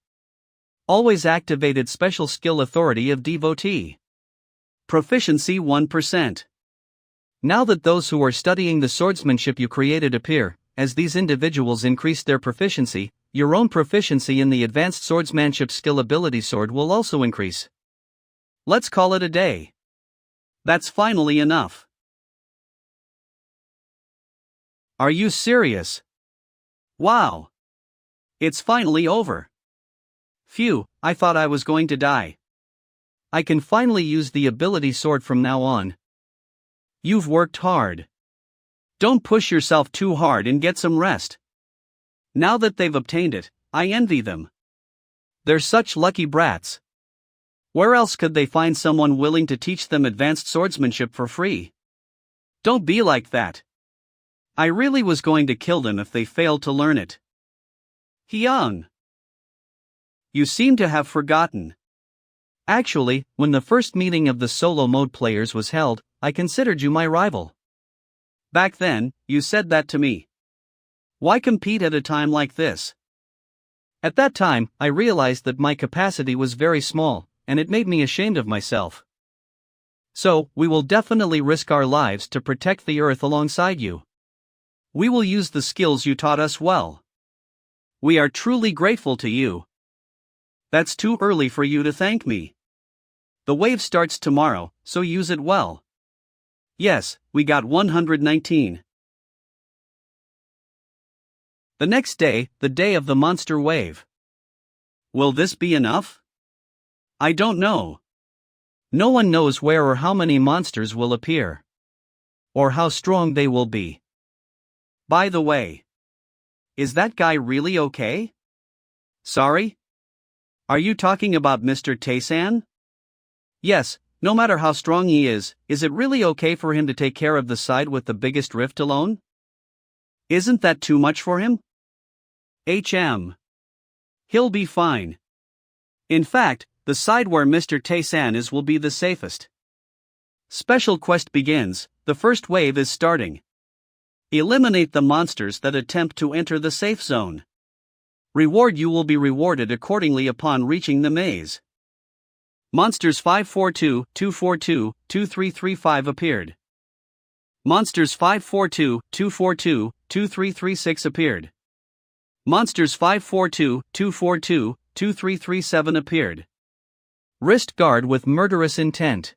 [SPEAKER 2] Always activated special skill Authority of Devotee.
[SPEAKER 1] Proficiency 1%.
[SPEAKER 2] Now that those who are studying the swordsmanship you created appear, as these individuals increase their proficiency, your own proficiency in the advanced swordsmanship skill ability sword will also increase.
[SPEAKER 1] Let's call it a day. That's finally enough. Are you serious? Wow. It's finally over. Phew, I thought I was going to die.
[SPEAKER 2] I can finally use the ability sword from now on.
[SPEAKER 1] You've worked hard. Don't push yourself too hard and get some rest. Now that they've obtained it, I envy them. They're such lucky brats. Where else could they find someone willing to teach them advanced swordsmanship for free? Don't be like that. I really was going to kill them if they failed to learn it. Hyung. You seem to have forgotten.
[SPEAKER 2] Actually, when the first meeting of the solo mode players was held, I considered you my rival.
[SPEAKER 1] Back then, you said that to me. Why compete at a time like this?
[SPEAKER 2] At that time, I realized that my capacity was very small, and it made me ashamed of myself. So, we will definitely risk our lives to protect the earth alongside you. We will use the skills you taught us well.
[SPEAKER 1] We are truly grateful to you. That's too early for you to thank me. The wave starts tomorrow, so use it well. Yes, we got 119. The next day, the day of the monster wave. Will this be enough? I don't know.
[SPEAKER 2] No one knows where or how many monsters will appear. Or how strong they will be.
[SPEAKER 1] By the way, is that guy really okay? Sorry? Are you talking about Mr. Tae-san? Yes, no matter how strong he is it really okay for him to take care of the side with the biggest rift alone? Isn't that too much for him? He'll be fine. In fact, the side where Mr. Tae-san is will be the safest. Special quest begins, the first wave is starting. Eliminate the monsters that attempt to enter the safe zone. Reward you will be rewarded accordingly upon reaching the maze. Monsters 542, 242, 2335 appeared. Monsters 542, 242, 2336 appeared. Monsters 542, 242, 2337 appeared.
[SPEAKER 2] Wrist guard with murderous intent.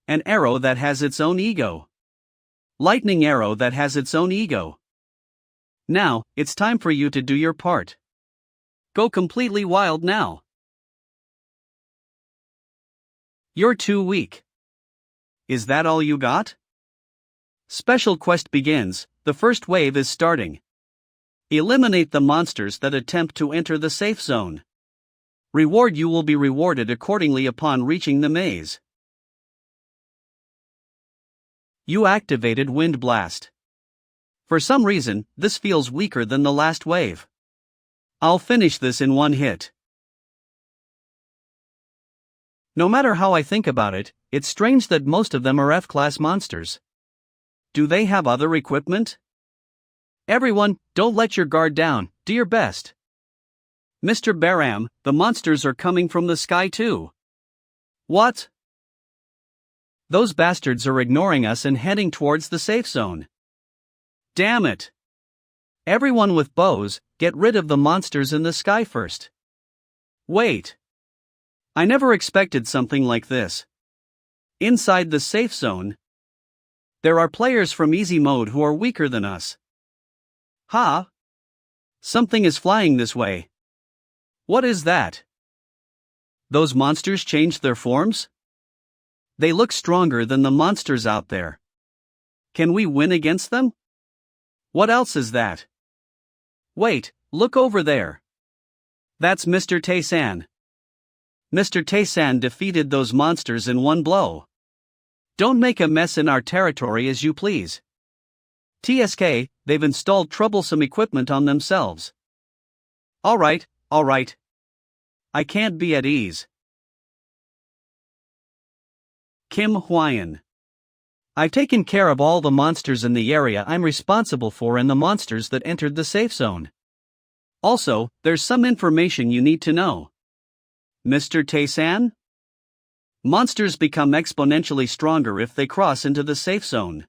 [SPEAKER 1] An arrow that has its own ego. Lightning arrow that has its own ego. Now, it's time for you to do your part. Go completely wild now. You're too weak. Is that all you got? Special quest begins, the first wave is starting. Eliminate the monsters that attempt to enter the safe zone. Reward: you will be rewarded accordingly upon reaching the maze. You activated Wind Blast. For some reason, this feels weaker than the last wave. I'll finish this in one hit. No matter how I think about it, it's strange that most of them are F-class monsters. Do they have other equipment? Everyone, don't let your guard down, do your best. Mr. Baram, the monsters are coming from the sky too. What? Those bastards are ignoring us and heading towards the safe zone. Damn it! Everyone with bows, get rid of the monsters in the sky first. Wait. I never expected something like this. Inside the safe zone, there are players from easy mode who are weaker than us. Ha! Something is flying this way. What is that? Those monsters changed their forms? They look stronger than the monsters out there. Can we win against them? What else is that? Wait, look over there. That's Mr. Tae-san. Mr. Tae-san defeated those monsters in one blow. Don't make a mess in our territory as you please. TSK, they've installed troublesome equipment on themselves. Alright. I can't be at ease. Kim Hwyan. I've taken care of all the monsters in the area I'm responsible for and the monsters that entered the safe zone. Also, there's some information you need to know. Mr. Tae-san? Monsters become exponentially stronger if they cross into the safe zone.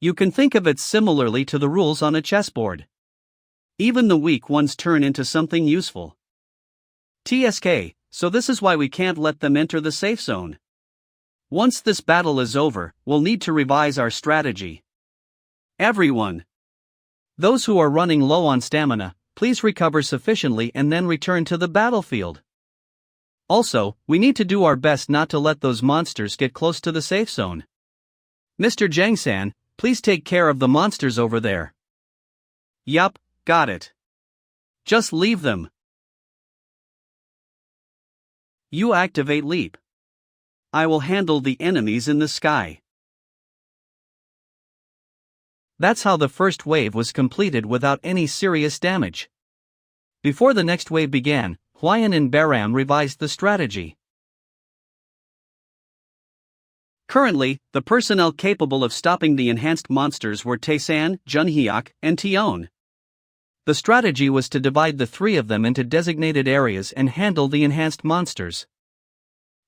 [SPEAKER 1] You can think of it similarly to the rules on a chessboard. Even the weak ones turn into something useful. TSK, so this is why we can't let them enter the safe zone. Once this battle is over, we'll need to revise our strategy. Everyone. Those who are running low on stamina, please recover sufficiently and then return to the battlefield. Also, we need to do our best not to let those monsters get close to the safe zone. Mr. Jang-san, please take care of the monsters over there. Yup, got it. Just leave them. You activate Leap. I will handle the enemies in the sky. That's how the first wave was completed without any serious damage. Before the next wave began, Hwyan and Baram revised the strategy. Currently, the personnel capable of stopping the enhanced monsters were Tae-san, Junhyuk, and Tion. The strategy was to divide the three of them into designated areas and handle the enhanced monsters.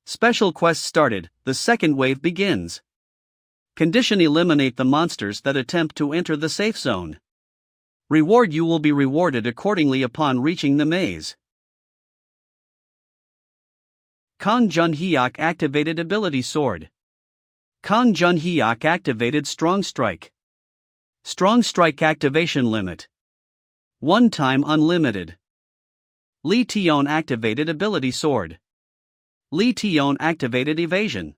[SPEAKER 1] Special quest started, the second wave begins. Condition: eliminate the monsters that attempt to enter the safe zone. Reward: you will be rewarded accordingly upon reaching the maze. Kang Junhyuk activated ability Sword. Kang Junhyuk activated Strong Strike. Strong Strike activation limit. One time unlimited. Lee Tion activated ability Sword. Lee Tion activated Evasion.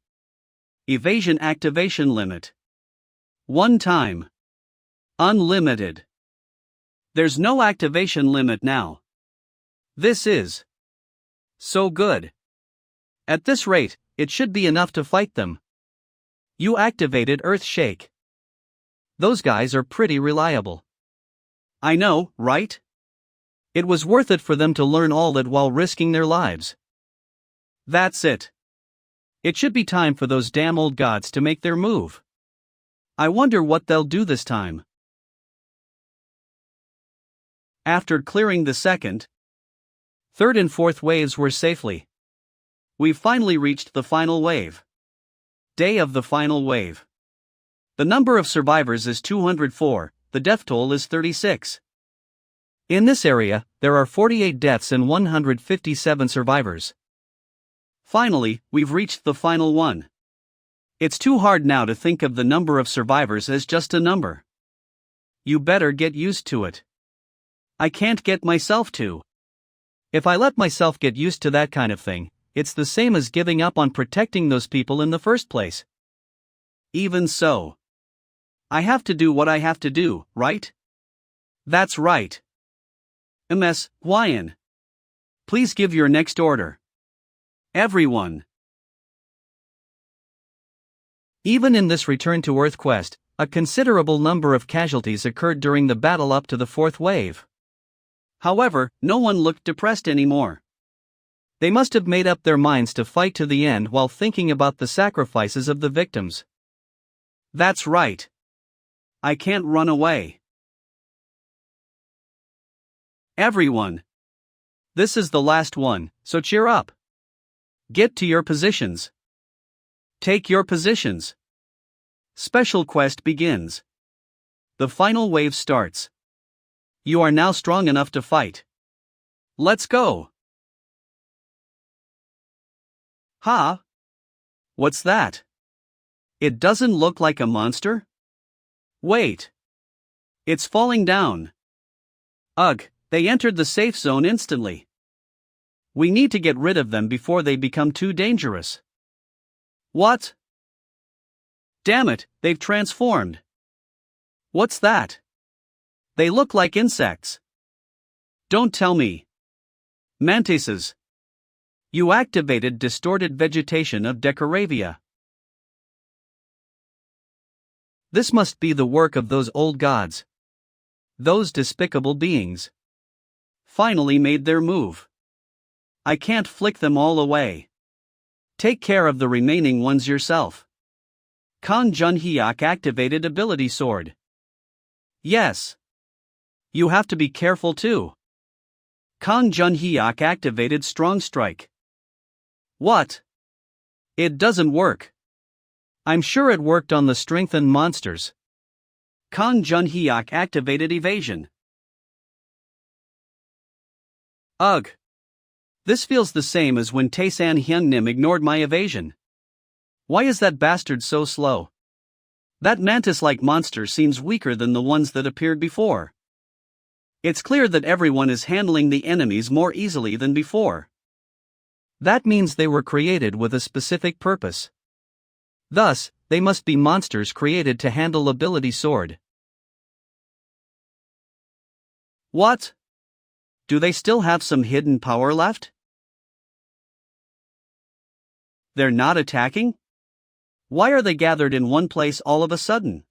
[SPEAKER 1] Evasion activation limit. One time. Unlimited. There's no activation limit now. This is so good. At this rate, it should be enough to fight them. You activated Earth Shake. Those guys are pretty reliable. I know, right? It was worth it for them to learn all that while risking their lives. That's it. It should be time for those damn old gods to make their move. I wonder what they'll do this time. After clearing the second, third and fourth waves were safely. We've finally reached the final wave. Day of the final wave. The number of survivors is 204, the death toll is 36. In this area, there are 48 deaths and 157 survivors. Finally, we've reached the final one. It's too hard now to think of the number of survivors as just a number. You better get used to it. I can't get myself to.
[SPEAKER 2] If I let myself get used to that kind of thing, it's the same as giving up on protecting those people in the first place.
[SPEAKER 1] Even so. I have to do what I have to do, right? That's right. Ms. Hwayan. Please give your next order. Everyone.
[SPEAKER 2] Even in this Return to Earth quest, a considerable number of casualties occurred during the battle up to the fourth wave.
[SPEAKER 1] However, no one looked depressed anymore.
[SPEAKER 2] They must have made up their minds to fight to the end while thinking about the sacrifices of the victims.
[SPEAKER 1] That's right. I can't run away. Everyone. This is the last one, so cheer up. Get to your positions. Take your positions. Special quest begins. The final wave starts. You are now strong enough to fight. Let's go. Huh? What's that? It doesn't look like a monster? Wait. It's falling down. Ugh, they entered the safe zone instantly. We need to get rid of them before they become too dangerous. What? Damn it, they've transformed. What's that? They look like insects. Don't tell me. Mantises. You activated distorted vegetation of Decoravia.
[SPEAKER 2] This must be the work of those old gods. Those despicable beings.
[SPEAKER 1] Finally made their move. I can't flick them all away. Take care of the remaining ones yourself. Kang Junhyuk activated ability sword. Yes. You have to be careful too. Kang Junhyuk activated strong strike. What? It doesn't work.
[SPEAKER 2] I'm sure it worked on the strengthened monsters.
[SPEAKER 1] Kang Junhyuk activated evasion. Ugh. This feels the same as when Taesan Hyungnim ignored my evasion. Why is that bastard so slow? That mantis-like monster seems weaker than the ones that appeared before. It's clear that everyone is handling the enemies more easily than before.
[SPEAKER 2] That means they were created with a specific purpose. Thus, they must be monsters created to handle ability sword.
[SPEAKER 1] What? Do they still have some hidden power left? They're not attacking? Why are they gathered in one place all of a sudden?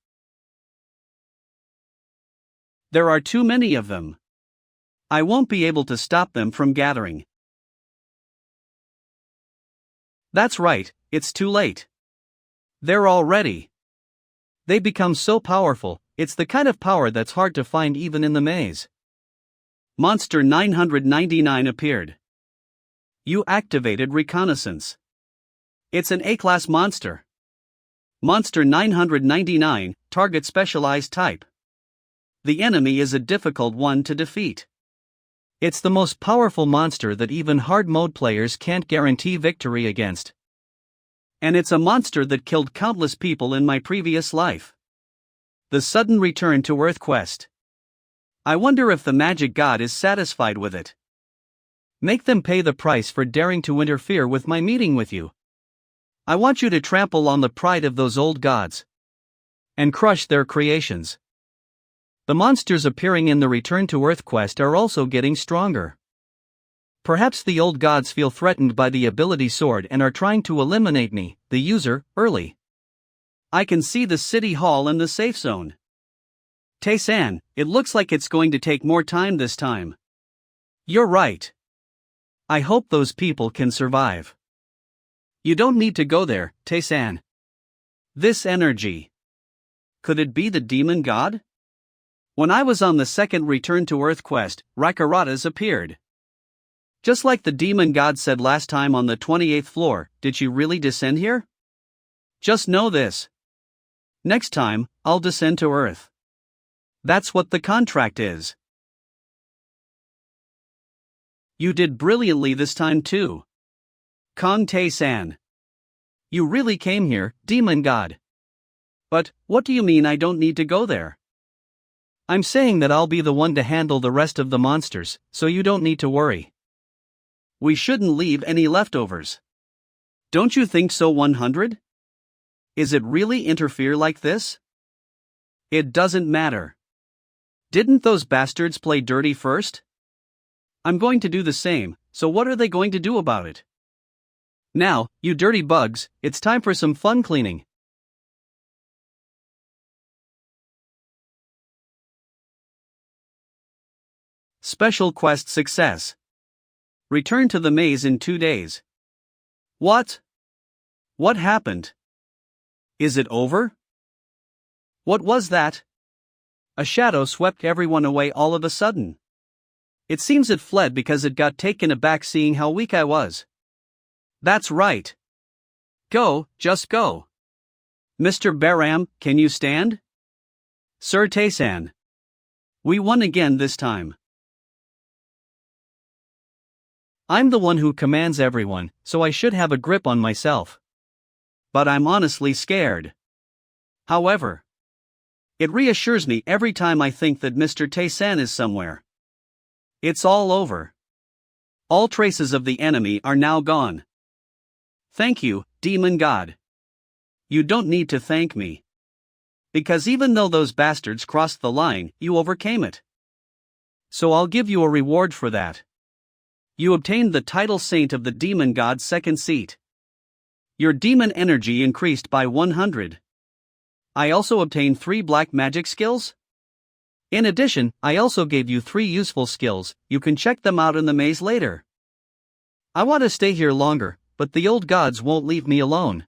[SPEAKER 1] There are too many of them. I won't be able to stop them from gathering. That's right, it's too late. They're all ready.
[SPEAKER 2] They become so powerful, it's the kind of power that's hard to find even in the maze.
[SPEAKER 1] Monster 999 appeared. You activated reconnaissance. It's an A-class monster. Monster 999, target specialized type. The enemy is a difficult one to defeat.
[SPEAKER 2] It's the most powerful monster that even hard mode players can't guarantee victory against.
[SPEAKER 1] And it's a monster that killed countless people in my previous life. The sudden return to Earth quest. I wonder if the magic god is satisfied with it.
[SPEAKER 2] Make them pay the price for daring to interfere with my meeting with you.
[SPEAKER 1] I want you to trample on the pride of those old gods.
[SPEAKER 2] And crush their creations. The monsters appearing in the Return to Earth quest are also getting stronger. Perhaps the old gods feel threatened by the ability sword and are trying to eliminate me, the user, early.
[SPEAKER 1] I can see the city hall and the safe zone. Taesan, it looks like it's going to take more time this time. You're right. I hope those people can survive. You don't need to go there, Taesan. This energy. Could it be the demon god? When I was on the second Return to Earth quest, Rakaratas appeared. Just like the demon god said last time on the 28th floor, did she really descend here? Just know this. Next time, I'll descend to Earth. That's what the contract is. You did brilliantly this time too. Kang Tae-san.
[SPEAKER 2] You really came here, demon god.
[SPEAKER 1] But, what do you mean I don't need to go there?
[SPEAKER 2] I'm saying that I'll be the one to handle the rest of the monsters, so you don't need to worry.
[SPEAKER 1] We shouldn't leave any leftovers. Don't you think so, 100? Is it really interfere like this? It doesn't matter. Didn't those bastards play dirty first? I'm going to do the same, so what are they going to do about it?
[SPEAKER 2] Now, you dirty bugs, it's time for some fun cleaning.
[SPEAKER 1] Special quest success. Return to the maze in 2 days. What? What happened? Is it over? What was that? A shadow swept everyone away all of a sudden. It seems it fled because it got taken aback seeing how weak I was. That's right. Go, just go. Mr. Baram, can you stand? Sir Taysan. We won again this time.
[SPEAKER 2] I'm the one who commands everyone, so I should have a grip on myself.
[SPEAKER 1] But I'm honestly scared. However, it reassures me every time I think that Mr. Taysan is somewhere. It's all over. All traces of the enemy are now gone. Thank you, demon god. You don't need to thank me. Because even though those bastards crossed the line, you overcame it. So I'll give you a reward for that. You obtained the title Saint of the Demon God's second seat. Your demon energy increased by 100. I also obtained 3 black magic skills. In addition, I also gave you 3 useful skills, you can check them out in the maze later. I want to stay here longer, but the old gods won't leave me alone.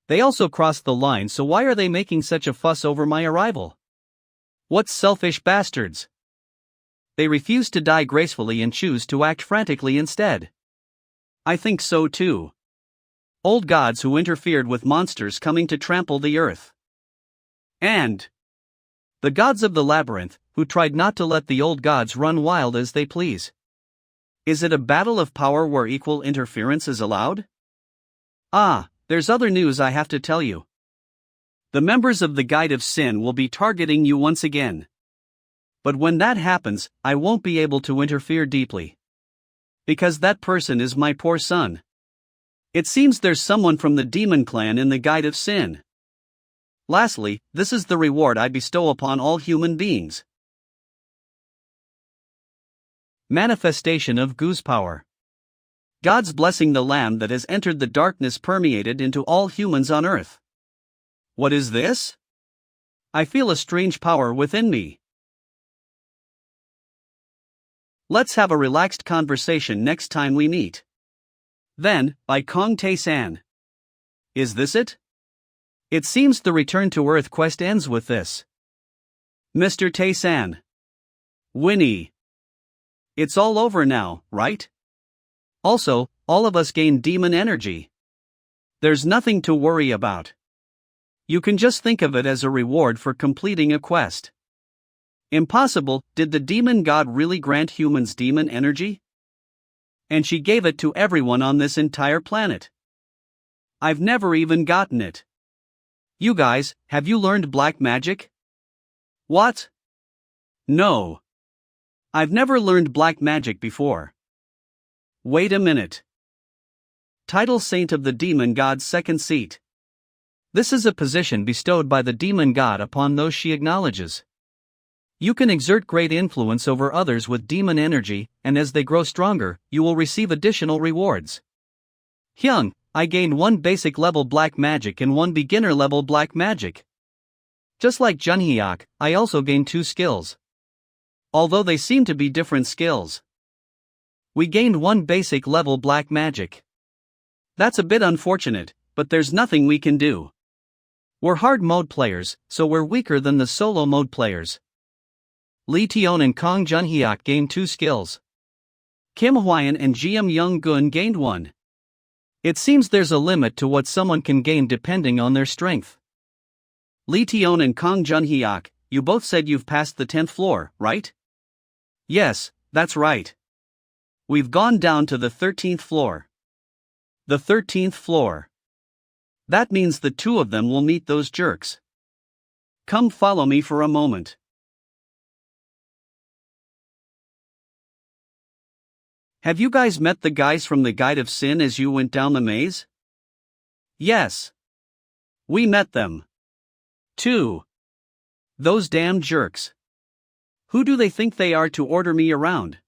[SPEAKER 1] They also crossed the line, so why are they making such a fuss over my arrival? What selfish bastards! They refuse to die gracefully and choose to act frantically instead. I think so too. Old gods who interfered with monsters coming to trample the earth. And the gods of the labyrinth, who tried not to let the old gods run wild as they please. Is it a battle of power where equal interference is allowed? Ah, there's other news I have to tell you. The members of the Guide of Sin will be targeting you once again. But when that happens, I won't be able to interfere deeply. Because that person is my poor son. It seems there's someone from the demon clan in the Guide of Sin. Lastly, this is the reward I bestow upon all human beings. Manifestation of Goose Power. God's blessing the lamb that has entered the darkness permeated into all humans on earth. What is this? I feel a strange power within me. Let's have a relaxed conversation next time we meet. Then, by Kong Tae-san. Is this it? It seems the Return to Earth quest ends with this. Mr. Tae-san. Winnie. It's all over now, right? Also, all of us gain demon energy. There's nothing to worry about. You can just think of it as a reward for completing a quest. Impossible, did the demon god really grant humans demon energy? And she gave it to everyone on this entire planet. I've never even gotten it. You guys, have you learned black magic? What? No. I've never learned black magic before. Wait a minute. Title Saint of the Demon God's second seat. This is a position bestowed by the demon god upon those she acknowledges. You can exert great influence over others with demon energy, and as they grow stronger, you will receive additional rewards. Hyung, I gained 1 basic level black magic and 1 beginner level black magic. Just like Junhyuk, I also gained 2 skills. Although they seem to be different skills. We gained 1 basic level black magic. That's a bit unfortunate, but there's nothing we can do. We're hard mode players, so we're weaker than the solo mode players. Lee Tion and Kong Junhyuk gained 2 skills. Kim Hwayan and Jiam Young Gun gained 1. It seems there's a limit to what someone can gain depending on their strength. Lee Tion and Kong Junhyuk, you both said you've passed the 10th floor, right? Yes, that's right. We've gone down to the 13th floor. The 13th floor. That means the two of them will meet those jerks. Come follow me for a moment. Have you guys met the guys from the Guide of Sin as you went down the maze? Yes. We met them. Too. Those damn jerks. Who do they think they are to order me around?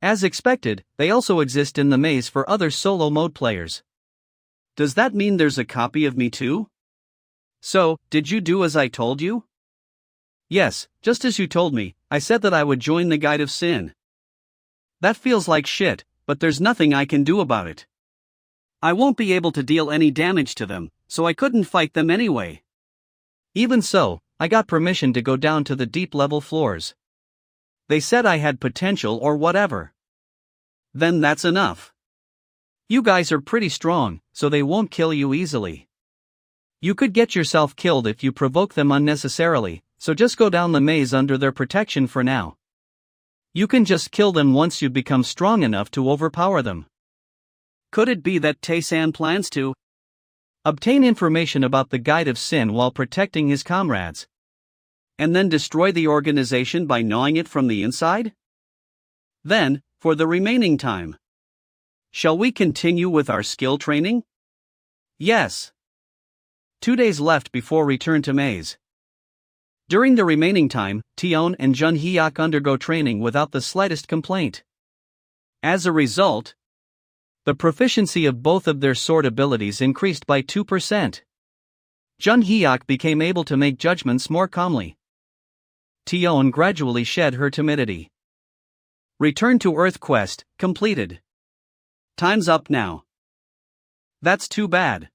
[SPEAKER 1] As expected, they also exist in the maze for other solo mode players. Does that mean there's a copy of me too? So, did you do as I told you? Yes, just as you told me, I said that I would join the Guide of Sin. That feels like shit, but there's nothing I can do about it. I won't be able to deal any damage to them, so I couldn't fight them anyway. Even so, I got permission to go down to the deep level floors. They said I had potential or whatever. Then that's enough. You guys are pretty strong, so they won't kill you easily. You could get yourself killed if you provoke them unnecessarily, so just go down the maze under their protection for now. You can just kill them once you become strong enough to overpower them. Could it be that Tae-san plans to obtain information about the Guide of Sin while protecting his comrades, and then destroy the organization by gnawing it from the inside? Then, for the remaining time, shall we continue with our skill training? Yes. 2 days left before return to maze. During the remaining time, Tion and Jun Hyuk undergo training without the slightest complaint. As a result, the proficiency of both of their sword abilities increased by 2%. Jun Hyuk became able to make judgments more calmly. Tion gradually shed her timidity. Return to Earth quest completed. Time's up now. That's too bad.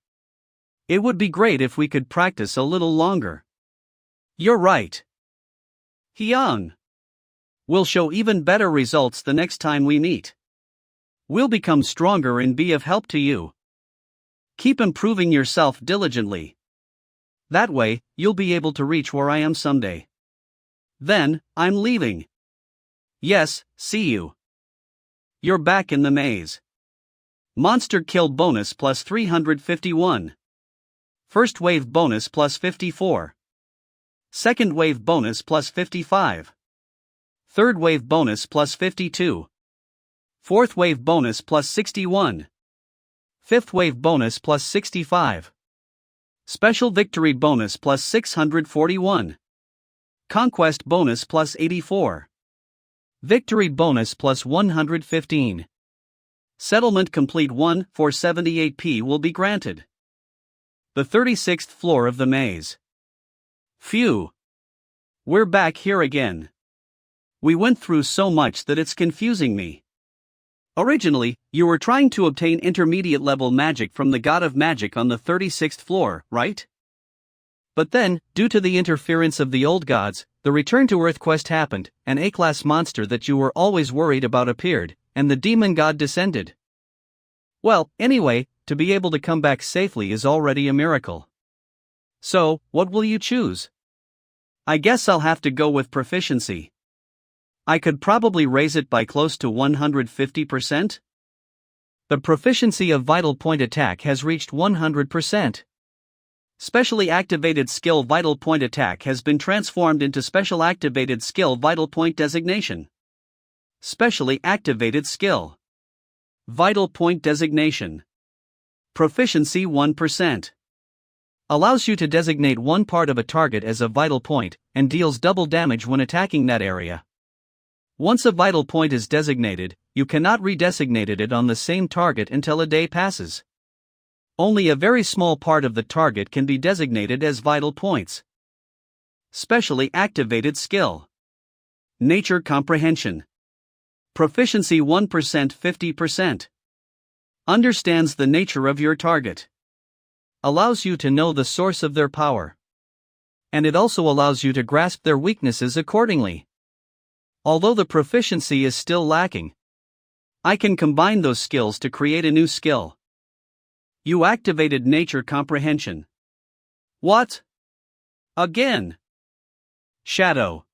[SPEAKER 1] It would be great if we could practice a little longer. You're right. Hyung. We'll show even better results the next time we meet. We'll become stronger and be of help to you. Keep improving yourself diligently. That way, you'll be able to reach where I am someday. Then, I'm leaving. Yes, see you. You're back in the maze. Monster kill bonus plus 351. First wave bonus plus 54. Second wave bonus plus 55. Third wave bonus plus 52. Fourth wave bonus plus 61. Fifth wave bonus plus 65. Special victory bonus plus 641. Conquest bonus plus 84. Victory bonus plus 115. Settlement complete 1 for 78p will be granted. The 36th floor of the maze. Phew. We're back here again. We went through so much that it's confusing me. Originally, you were trying to obtain intermediate level magic from the God of Magic on the 36th floor, right? But then, due to the interference of the old gods, the Return to Earth quest happened, an A-class monster that you were always worried about appeared, and the demon god descended. Well, anyway, to be able to come back safely is already a miracle. So, what will you choose? I guess I'll have to go with proficiency. I could probably raise it by close to 150%. The proficiency of Vital Point Attack has reached 100%. Specially activated skill Vital Point Attack has been transformed into Special Activated Skill Vital Point Designation. Specially activated skill. Vital Point Designation. Proficiency 1%. Allows you to designate one part of a target as a vital point, and deals double damage when attacking that area. Once a vital point is designated, you cannot redesignate it on the same target until a day passes. Only a very small part of the target can be designated as vital points. Specially activated skill. Nature Comprehension. Proficiency 1% 50%. Understands the nature of your target. Allows you to know the source of their power. And it also allows you to grasp their weaknesses accordingly. Although the proficiency is still lacking, I can combine those skills to create a new skill. You activated Nature Comprehension. What? Again? Shadow.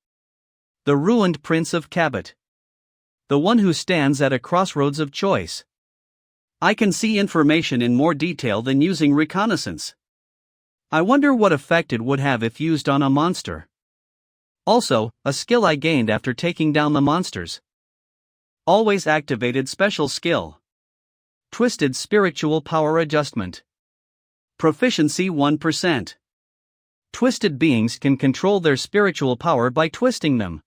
[SPEAKER 1] The ruined Prince of Cabot. The one who stands at a crossroads of choice. I can see information in more detail than using reconnaissance. I wonder what effect it would have if used on a monster. Also, a skill I gained after taking down the monsters. Always activated special skill. Twisted spiritual power adjustment. Proficiency 1%. Twisted beings can control their spiritual power by twisting them.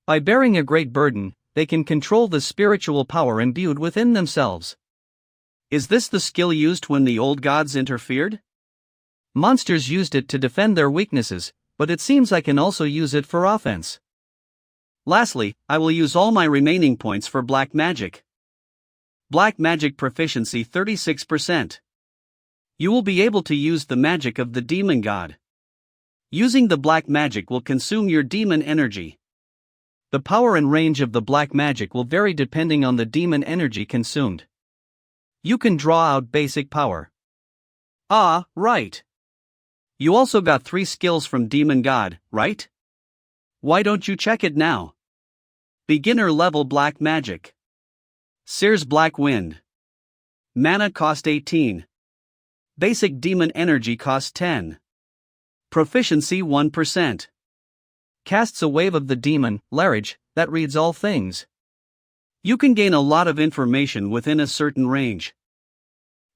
[SPEAKER 1] By bearing a great burden, they can control the spiritual power imbued within themselves. Is this the skill used when the old gods interfered? Monsters used it to defend their weaknesses, but it seems I can also use it for offense. Lastly, I will use all my remaining points for black magic. Black magic proficiency 36%. You will be able to use the magic of the demon god. Using the black magic will consume your demon energy. The power and range of the black magic will vary depending on the demon energy consumed. You can draw out basic power. Ah, right. You also got 3 skills from Demon God, right? Why don't you check it now? Beginner level black magic. Seer's Black Wind. Mana cost 18. Basic demon energy cost 10. Proficiency 1%. Casts a wave of the demon, Larage, that reads all things. You can gain a lot of information within a certain range.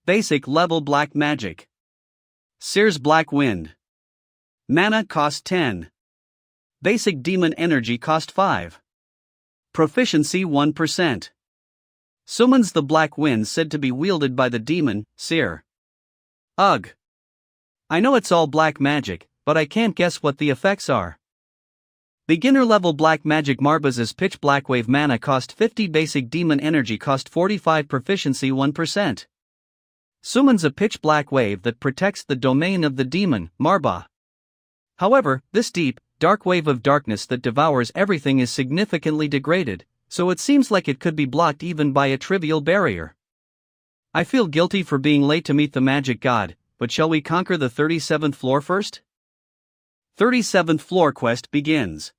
[SPEAKER 1] Basic level black magic. Seer's Black Wind. Mana cost 10. Basic demon energy cost 5. Proficiency 1%. Summons the black wind said to be wielded by the demon, Seer. Ugh. I know it's all black magic, but I can't guess what the effects are. Beginner level black magic Marbaz's pitch black wave mana cost 50, basic demon energy cost 45, proficiency 1%. Summons a pitch black wave that protects the domain of the demon, Marba. However, this deep, dark wave of darkness that devours everything is significantly degraded, so it seems like it could be blocked even by a trivial barrier. I feel guilty for being late to meet the magic god, but shall we conquer the 37th floor first? 37th floor quest begins.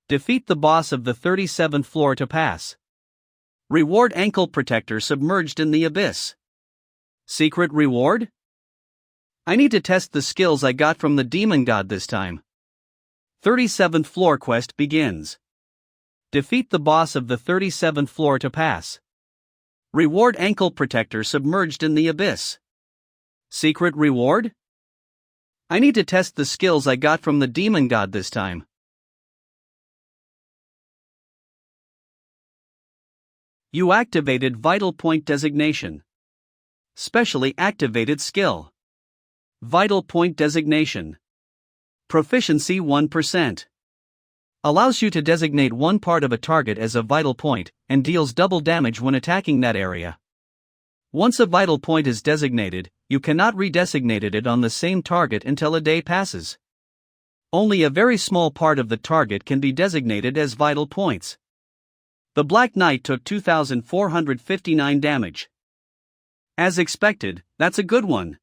[SPEAKER 1] Defeat the boss of the 37th floor to pass. Reward ankle protector submerged in the abyss. Secret reward? I need to test the skills I got from the demon god this time. 37th floor quest begins. Defeat the boss of the 37th floor to pass. Reward ankle protector submerged in the abyss. Secret reward? I need to test the skills I got from the demon god this time. You activated Vital Point Designation. Specially activated skill. Vital Point Designation. Proficiency 1%. Allows you to designate one part of a target as a vital point, and deals double damage when attacking that area. Once a vital point is designated, you cannot redesignate it on the same target until a day passes. Only a very small part of the target can be designated as vital points. The Black Knight took 2,459 damage. As expected, that's a good one.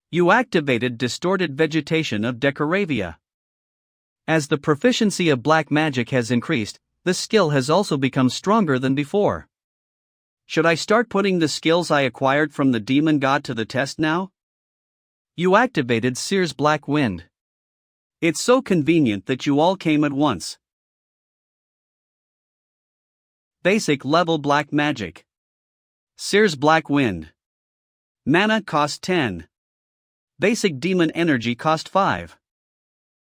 [SPEAKER 1] You activated Distorted Vegetation of Decoravia. As the proficiency of black magic has increased, this skill has also become stronger than before. Should I start putting the skills I acquired from the demon god to the test now? You activated Seer's Black Wind. It's so convenient that you all came at once. Basic level black magic. Seer's Black Wind. Mana cost 10. Basic demon energy cost 5.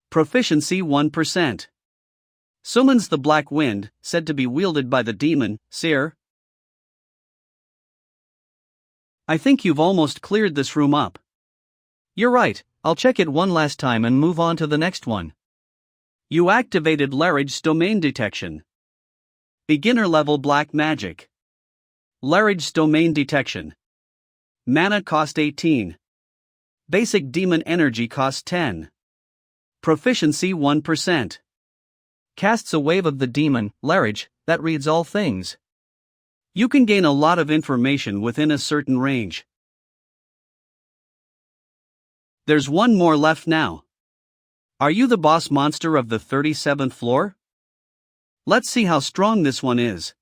[SPEAKER 1] Proficiency 1%. Summons the black wind, said to be wielded by the demon, Seer. I think you've almost cleared this room up. You're right, I'll check it one last time and move on to the next one. You activated Larage's domain detection. Beginner level black magic. Larage's domain detection. Mana cost 18. Basic demon energy cost 10. Proficiency 1%. Casts a wave of the demon, Larage, that reads all things. You can gain a lot of information within a certain range. There's one more left now. Are you the boss monster of the 37th floor? Let's see how strong this one is.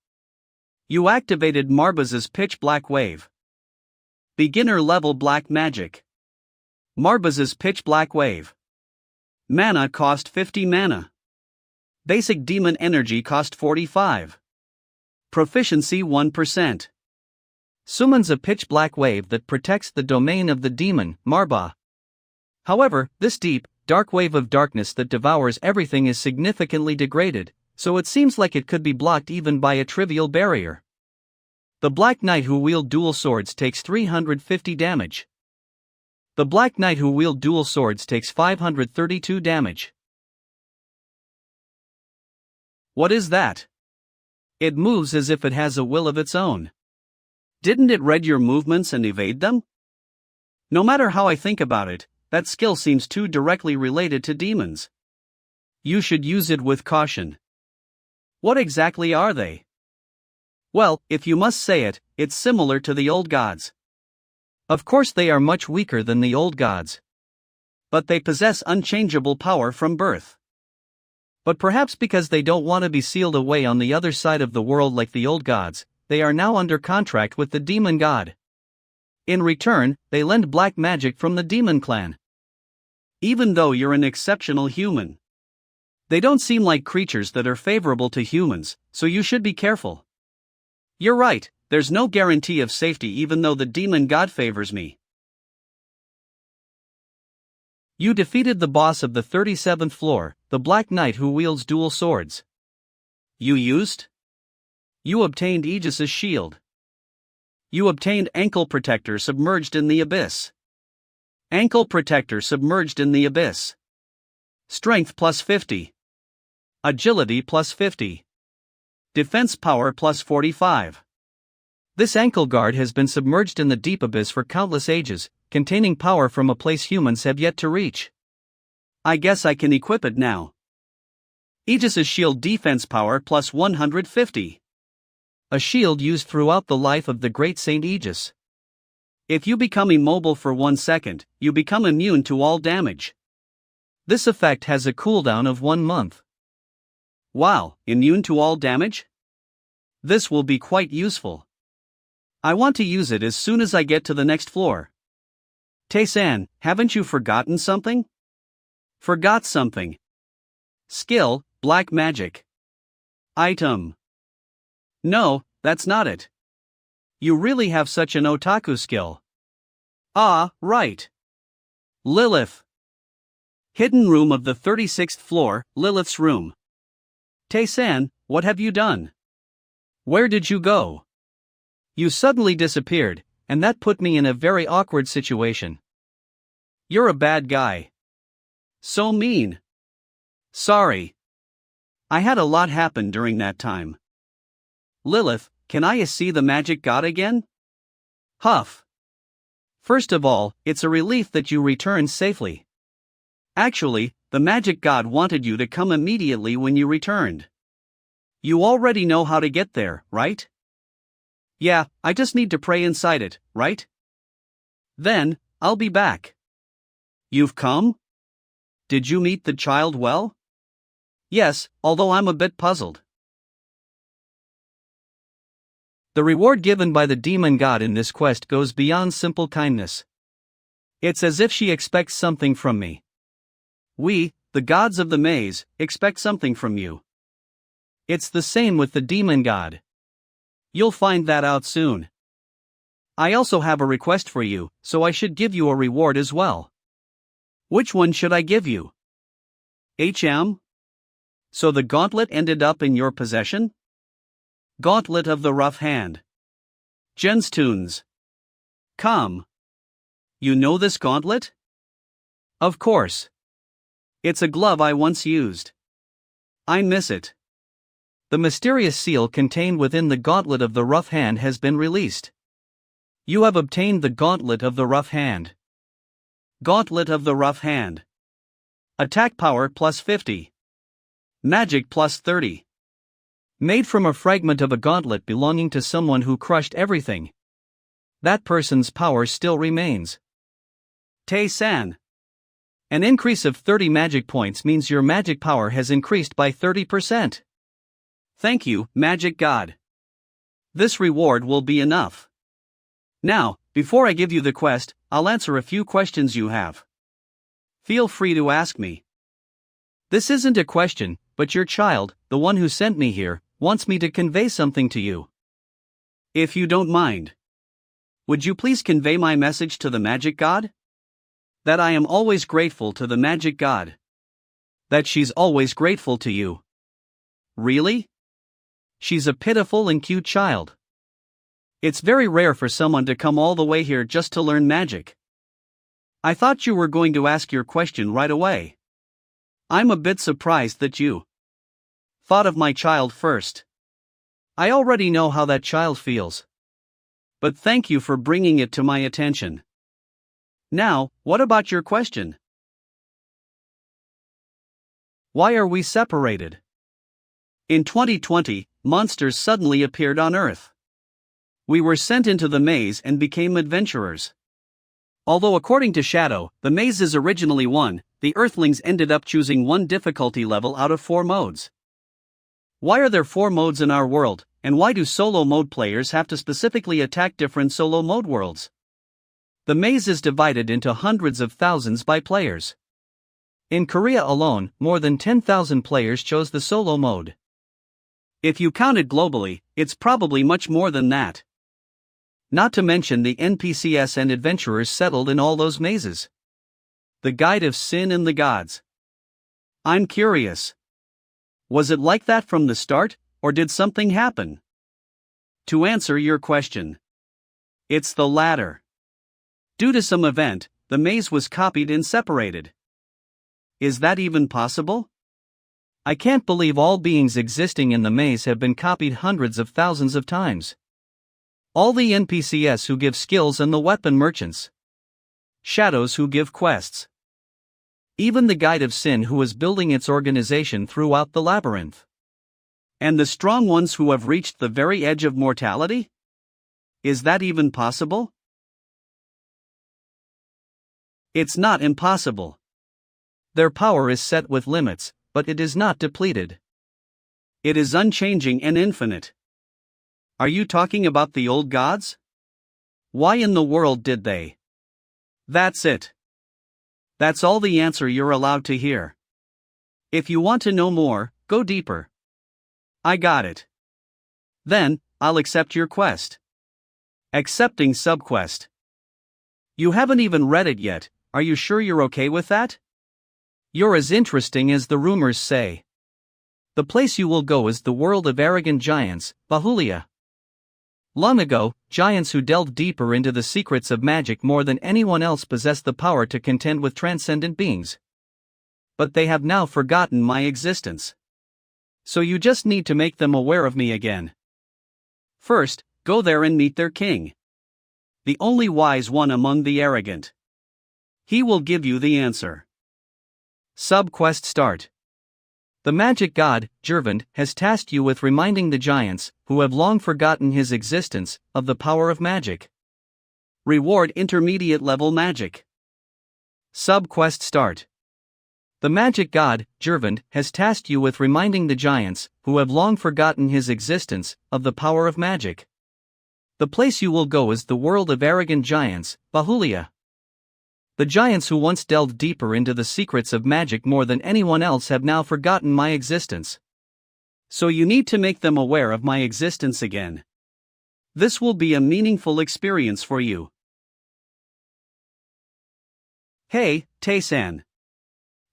[SPEAKER 1] You activated Marbaz's pitch black wave. Beginner level black magic. Marbaz's pitch black wave. Mana cost 50 mana. Basic demon energy cost 45. Proficiency 1%.
[SPEAKER 2] Summons a pitch black wave that protects the domain of the demon, Marba. However, this deep, dark wave of darkness that devours everything is significantly degraded, so it seems like it could be blocked even by a trivial barrier. The Black Knight who wields dual swords takes 350 damage. The Black Knight who wields dual swords takes 532 damage.
[SPEAKER 1] What is that? It moves as if it has a will of its own. Didn't it read your movements and evade them? No matter how I think about it, that skill seems too directly related to demons. You should use it with caution. What exactly are they? Well, if you must say it, it's similar to the old gods.
[SPEAKER 2] Of course they are much weaker than the old gods.
[SPEAKER 1] But they possess unchangeable power from birth.
[SPEAKER 2] But perhaps because they don't want to be sealed away on the other side of the world like the old gods, they are now under contract with the demon god. In return, they lend black magic from the demon clan.
[SPEAKER 1] Even though you're an exceptional human, they don't seem like creatures that are favorable to humans, so you should be careful. You're right, there's no guarantee of safety even though the demon god favors me.
[SPEAKER 2] You defeated the boss of the 37th floor, the Black Knight who wields dual swords.
[SPEAKER 1] You obtained Aegis's shield. You obtained Ankle Protector submerged in the abyss. Ankle Protector submerged in the abyss. Strength plus 50. Agility plus 50. Defense power plus 45.
[SPEAKER 2] This ankle guard has been submerged in the deep abyss for countless ages, containing power from a place humans have yet to reach.
[SPEAKER 1] I guess I can equip it now. Aegis's shield defense power plus 150.
[SPEAKER 2] A shield used throughout the life of the great Saint Aegis.
[SPEAKER 1] If you become immobile for 1 second, you become immune to all damage.
[SPEAKER 2] This effect has a cooldown of 1 month.
[SPEAKER 1] Wow, immune to all damage? This will be quite useful. I want to use it as soon as I get to the next floor. Tae-san, haven't you forgotten something? Forgot something. Skill, black magic. Item. No, that's not it. You really have such an otaku skill. Ah, right. Lilith. Hidden room of the 36th floor, Lilith's room. Tae-san, what have you done? Where did you go?
[SPEAKER 2] You suddenly disappeared, and that put me in a very awkward situation.
[SPEAKER 1] You're a bad guy. So mean. Sorry. I had a lot happen during that time. Lilith, can I see the magic god again? Huff. First of all, it's a relief that you returned safely. Actually, the magic god wanted you to come immediately when you returned. You already know how to get there, right? Yeah, I just need to pray inside it, right? Then, I'll be back. You've come? Did you meet the child well? Yes, although I'm a bit puzzled.
[SPEAKER 2] The reward given by the demon god in this quest goes beyond simple kindness. It's as if she expects something from me.
[SPEAKER 1] We, the gods of the maze, expect something from you.
[SPEAKER 2] It's the same with the demon god.
[SPEAKER 1] You'll find that out soon. I also have a request for you, so I should give you a reward as well. Which one should I give you? So the gauntlet ended up in your possession? Gauntlet of the Rough Hand. Genstoons. Come. You know this gauntlet?
[SPEAKER 2] Of course.
[SPEAKER 1] It's a glove I once used. I miss it.
[SPEAKER 2] The mysterious seal contained within the Gauntlet of the Rough Hand has been released. You have obtained the Gauntlet of the Rough Hand.
[SPEAKER 1] Gauntlet of the Rough Hand. Attack power plus 50. Magic plus 30.
[SPEAKER 2] Made from a fragment of a gauntlet belonging to someone who crushed everything. That person's power still remains.
[SPEAKER 1] Tae-san.
[SPEAKER 2] An increase of 30 magic points means your magic power has increased by 30%.
[SPEAKER 1] Thank you, Magic God. This reward will be enough. Now, before I give you the quest, I'll answer a few questions you have. Feel free to ask me.
[SPEAKER 2] This isn't a question, but your child, the one who sent me here, wants me to convey something to you.
[SPEAKER 1] If you don't mind. Would you please convey my message to the magic god? That I am always grateful to the magic god.
[SPEAKER 2] That she's always grateful to you.
[SPEAKER 1] Really?
[SPEAKER 2] She's a pitiful and cute child.
[SPEAKER 1] It's very rare for someone to come all the way here just to learn magic. I thought you were going to ask your question right away. I'm a bit surprised that you thought of my child first.
[SPEAKER 2] I already know how that child feels.
[SPEAKER 1] But thank you for bringing it to my attention. Now, what about your question?
[SPEAKER 2] Why are we separated?
[SPEAKER 1] In 2020, monsters suddenly appeared on Earth. We were sent into the maze and became adventurers. Although according to Shadow, the mazes originally won, the Earthlings ended up choosing one difficulty level out of 4 modes. Why are there 4 modes in our world, and why do solo mode players have to specifically attack different solo mode worlds? The maze is divided into hundreds of thousands by players.
[SPEAKER 2] In Korea alone, more than 10,000 players chose the solo mode.
[SPEAKER 1] If you count it globally, it's probably much more than that.
[SPEAKER 2] Not to mention the NPCs and adventurers settled in all those mazes.
[SPEAKER 1] The Guide of Sin and the Gods. I'm curious. Was it like that from the start, or did something happen? To answer your question, it's the latter. Due to some event, the maze was copied and separated. Is that even possible?
[SPEAKER 2] I can't believe all beings existing in the maze have been copied hundreds of thousands of times. All the NPCs who give skills and the weapon merchants.
[SPEAKER 1] Shadows who give quests.
[SPEAKER 2] Even the Guide of Sin who is building its organization throughout the labyrinth.
[SPEAKER 1] And the strong ones who have reached the very edge of mortality? Is that even possible? It's not impossible.
[SPEAKER 2] Their power is set with limits, but it is not depleted.
[SPEAKER 1] It is unchanging and infinite. Are you talking about the old gods? Why in the world did they? That's it. That's all the answer you're allowed to hear. If you want to know more, go deeper. I got it. Then, I'll accept your quest. Accepting subquest. You haven't even read it yet, are you sure you're okay with that?
[SPEAKER 2] You're as interesting as the rumors say. The place you will go is the world of arrogant giants, Bahulia. Long ago, giants who delved deeper into the secrets of magic more than anyone else possessed the power to contend with transcendent beings. But they have now forgotten my existence. So you just need to make them aware of me again. First, go there and meet their king. The only wise one among the arrogant. He will give you the answer. Subquest start. The magic god, Jervand, has tasked you with reminding the giants, who have long forgotten his existence, of the power of magic.
[SPEAKER 1] Reward intermediate level magic.
[SPEAKER 2] Subquest start. The magic god, Jervand, has tasked you with reminding the giants, who have long forgotten his existence, of the power of magic. The place you will go is the world of arrogant giants, Bahulia. The giants who once delved deeper into the secrets of magic more than anyone else have now forgotten my existence.
[SPEAKER 1] So you need to make them aware of my existence again. This will be a meaningful experience for you. Hey, Tae-san.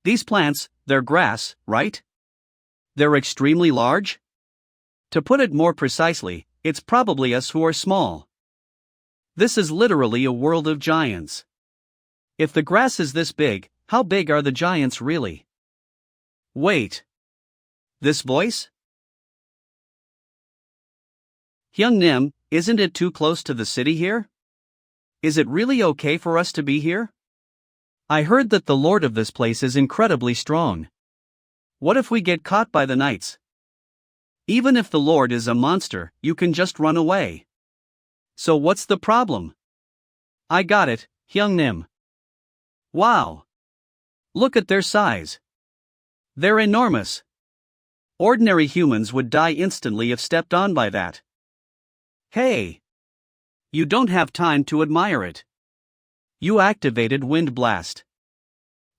[SPEAKER 1] These plants, they're grass, right? They're extremely large? To put it more precisely, it's probably us who are small. This is literally a world of giants. If the grass is this big, how big are the giants really? Wait. This voice? Hyung-nim, isn't it too close to the city here? Is it really okay for us to be here?
[SPEAKER 2] I heard that the lord of this place is incredibly strong.
[SPEAKER 1] What if we get caught by the knights? Even if the lord is a monster, you can just run away. So what's the problem? I got it, Hyung-nim. Wow! Look at their size. They're enormous. Ordinary humans would die instantly if stepped on by that. Hey! You don't have time to admire it. You activated Wind Blast.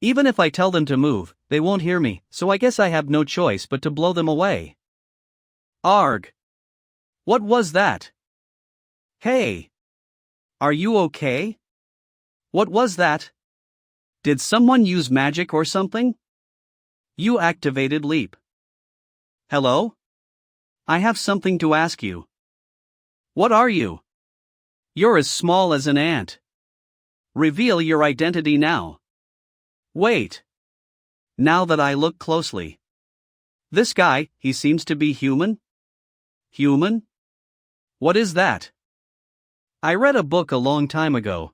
[SPEAKER 1] Even if I tell them to move, they won't hear me, so I guess I have no choice but to blow them away. Arg! What was that? Hey! Are you okay? What was that? Did someone use magic or something? You activated Leap. Hello? I have something to ask you. What are you? You're as small as an ant. Reveal your identity now. Wait. Now that I look closely. This guy, he seems to be human? Human? What is that? I read a book a long time ago.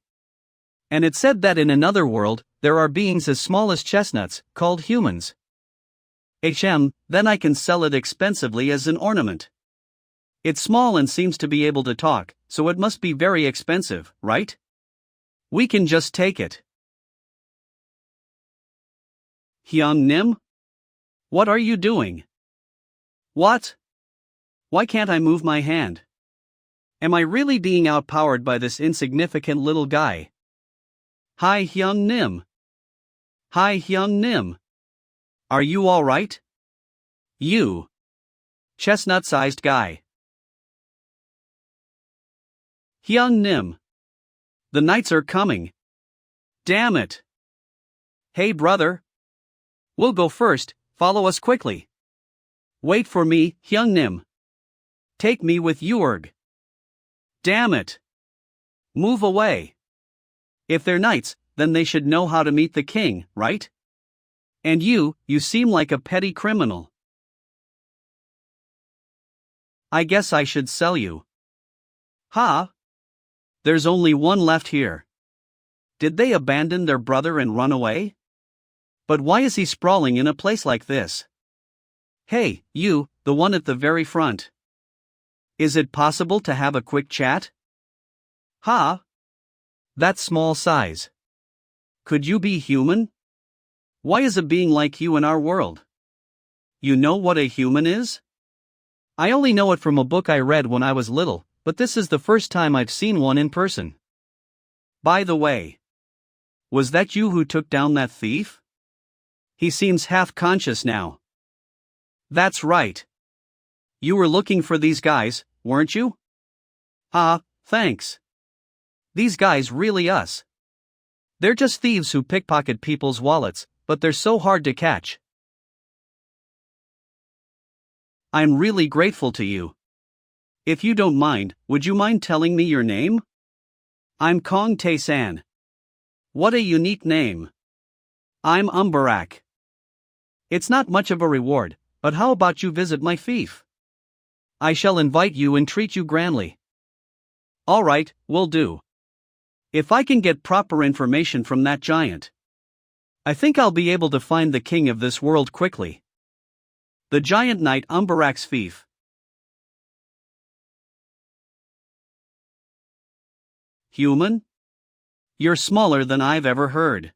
[SPEAKER 1] And it said that in another world, there are beings as small as chestnuts, called humans. Then I can sell it expensively as an ornament. It's small and seems to be able to talk, so it must be very expensive, right? We can just take it. Hyung Nim? What are you doing? What? Why can't I move my hand? Am I really being outpowered by this insignificant little guy? Hi Hyung Nim. Hi Hyung Nim. Are you alright? You. Chestnut-sized guy. Hyung Nim. The knights are coming. Damn it. Hey brother. We'll go first, follow us quickly. Wait for me, Hyung Nim. Take me with Uurg. Damn it. Move away. If they're knights, then they should know how to meet the king, right? And you seem like a petty criminal. I guess I should sell you. Ha! There's only one left here. Did they abandon their brother and run away? But why is he sprawling in a place like this? Hey, you, the one at the very front. Is it possible to have a quick chat? Ha! That small size. Could you be human? Why is a being like you in our world? You know what a human is? I only know it from a book I read when I was little, but this is the first time I've seen one in person. By the way, was that you who took down that thief? He seems half-conscious now. That's right. You were looking for these guys, weren't you? Ah, thanks. These guys really us. They're just thieves who pickpocket people's wallets, but they're so hard to catch. I'm really grateful to you. If you don't mind, would you mind telling me your name? I'm Kong Tae-san. What a unique name. I'm Umbarak. It's not much of a reward, but how about you visit my fief? I shall invite you and treat you grandly. Alright, will do. If I can get proper information from that giant, I think I'll be able to find the king of this world quickly. The giant knight Umbarak's fief. Human? You're smaller than I've ever heard.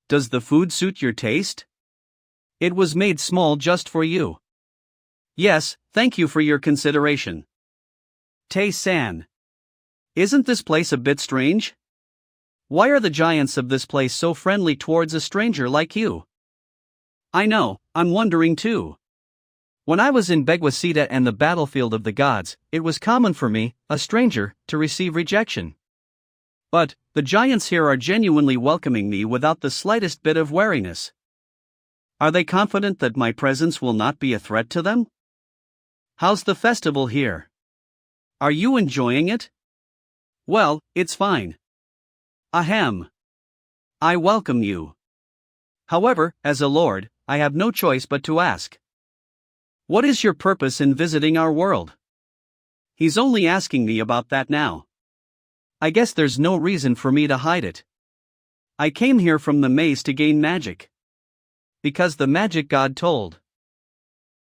[SPEAKER 1] Does the food suit your taste? It was made small just for you. Yes, thank you for your consideration. Tae-san. Isn't this place a bit strange? Why are the giants of this place so friendly towards a stranger like you? I know, I'm wondering too. When I was in Begwasita and the battlefield of the gods, it was common for me, a stranger, to receive rejection. But, the giants here are genuinely welcoming me without the slightest bit of wariness. Are they confident that my presence will not be a threat to them? How's the festival here? Are you enjoying it? Well, it's fine. Ahem. I welcome you. However, as a lord, I have no choice but to ask. What is your purpose in visiting our world? He's only asking me about that now. I guess there's no reason for me to hide it. I came here from the maze to gain magic. Because the magic god told.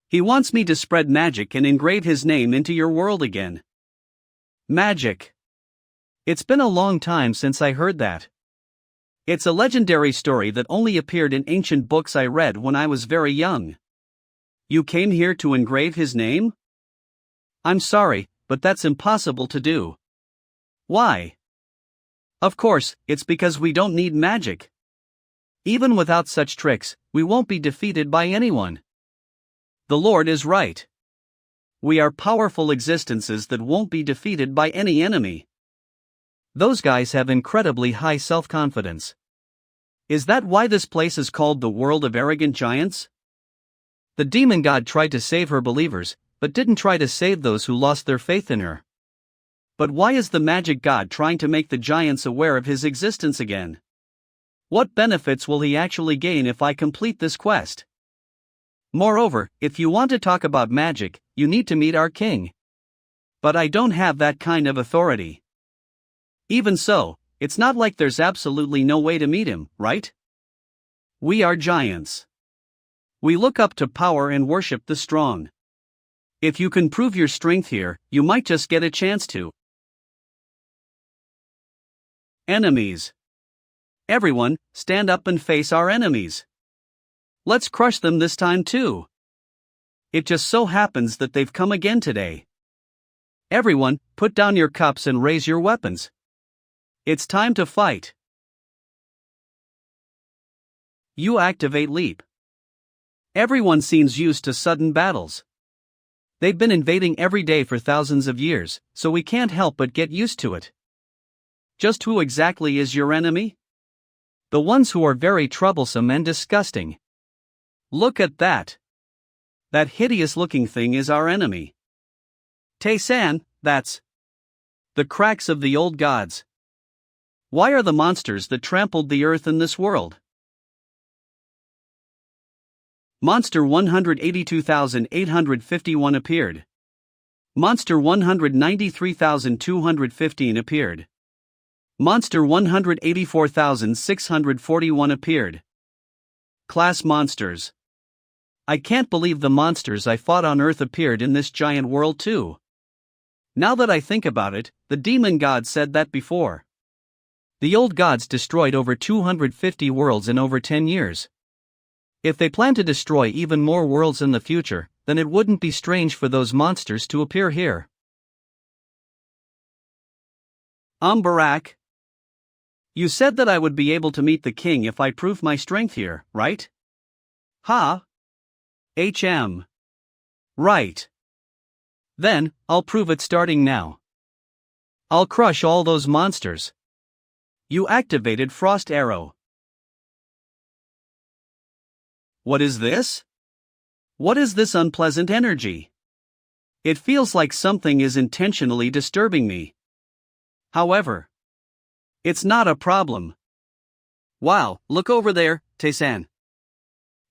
[SPEAKER 1] He wants me to spread magic and engrave his name into your world again. Magic. It's been a long time since I heard that. It's a legendary story that only appeared in ancient books I read when I was very young. You came here to engrave his name? I'm sorry, but that's impossible to do. Why? Of course, it's because we don't need magic. Even without such tricks, we won't be defeated by anyone. The Lord is right. We are powerful existences that won't be defeated by any enemy.
[SPEAKER 2] Those guys have incredibly high self-confidence.
[SPEAKER 1] Is that why this place is called the world of arrogant giants?
[SPEAKER 2] The demon god tried to save her believers, but didn't try to save those who lost their faith in her.
[SPEAKER 1] But why is the magic god trying to make the giants aware of his existence again? What benefits will he actually gain if I complete this quest? Moreover, if you want to talk about magic, you need to meet our king. But I don't have that kind of authority. Even so, it's not like there's absolutely no way to meet him, right? We are giants. We look up to power and worship the strong. If you can prove your strength here, you might just get a chance to. Enemies. Everyone, stand up and face our enemies. Let's crush them this time too. It just so happens that they've come again today. Everyone, put down your cups and raise your weapons. It's time to fight. You activate leap. Everyone seems used to sudden battles. They've been invading every day for thousands of years, so we can't help but get used to it. Just who exactly is your enemy?
[SPEAKER 2] The ones who are very troublesome and disgusting.
[SPEAKER 1] Look at that. That hideous-looking thing is our enemy. Tae-san, that's the cracks of the old gods. Why are the monsters that trampled the earth in this world? Monster 182,851 appeared. Monster 193,215 appeared. Monster 184,641 appeared. Class monsters. I can't believe the monsters I fought on Earth appeared in this giant world too. Now that I think about it, the demon god said that before.
[SPEAKER 2] The old gods destroyed over 250 worlds in over 10 years. If they plan to destroy even more worlds in the future, then it wouldn't be strange for those monsters to appear here.
[SPEAKER 1] Barak. You said that I would be able to meet the king if I proved my strength here, right? Ha? HM. Right. Then, I'll prove it starting now. I'll crush all those monsters. You activated Frost Arrow. What is this? What is this unpleasant energy? It feels like something is intentionally disturbing me. However, it's not a problem. Wow, look over there, Tae-san.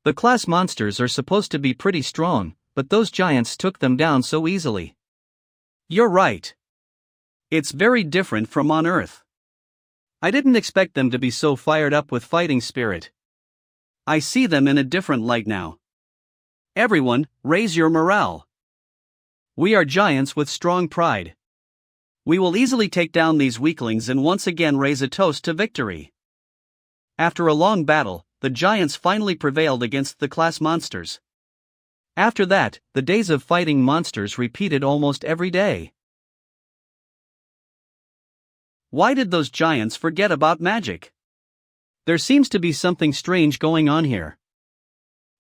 [SPEAKER 2] The class monsters are supposed to be pretty strong, but those giants took them down so easily.
[SPEAKER 1] You're right. It's very different from on Earth. I didn't expect them to be so fired up with fighting spirit. I see them in a different light now. Everyone, raise your morale. We are giants with strong pride. We will easily take down these weaklings and once again raise a toast to victory. After a long battle, the giants finally prevailed against the class monsters. After that, the days of fighting monsters repeated almost every day. Why did those giants forget about magic? There seems to be something strange going on here.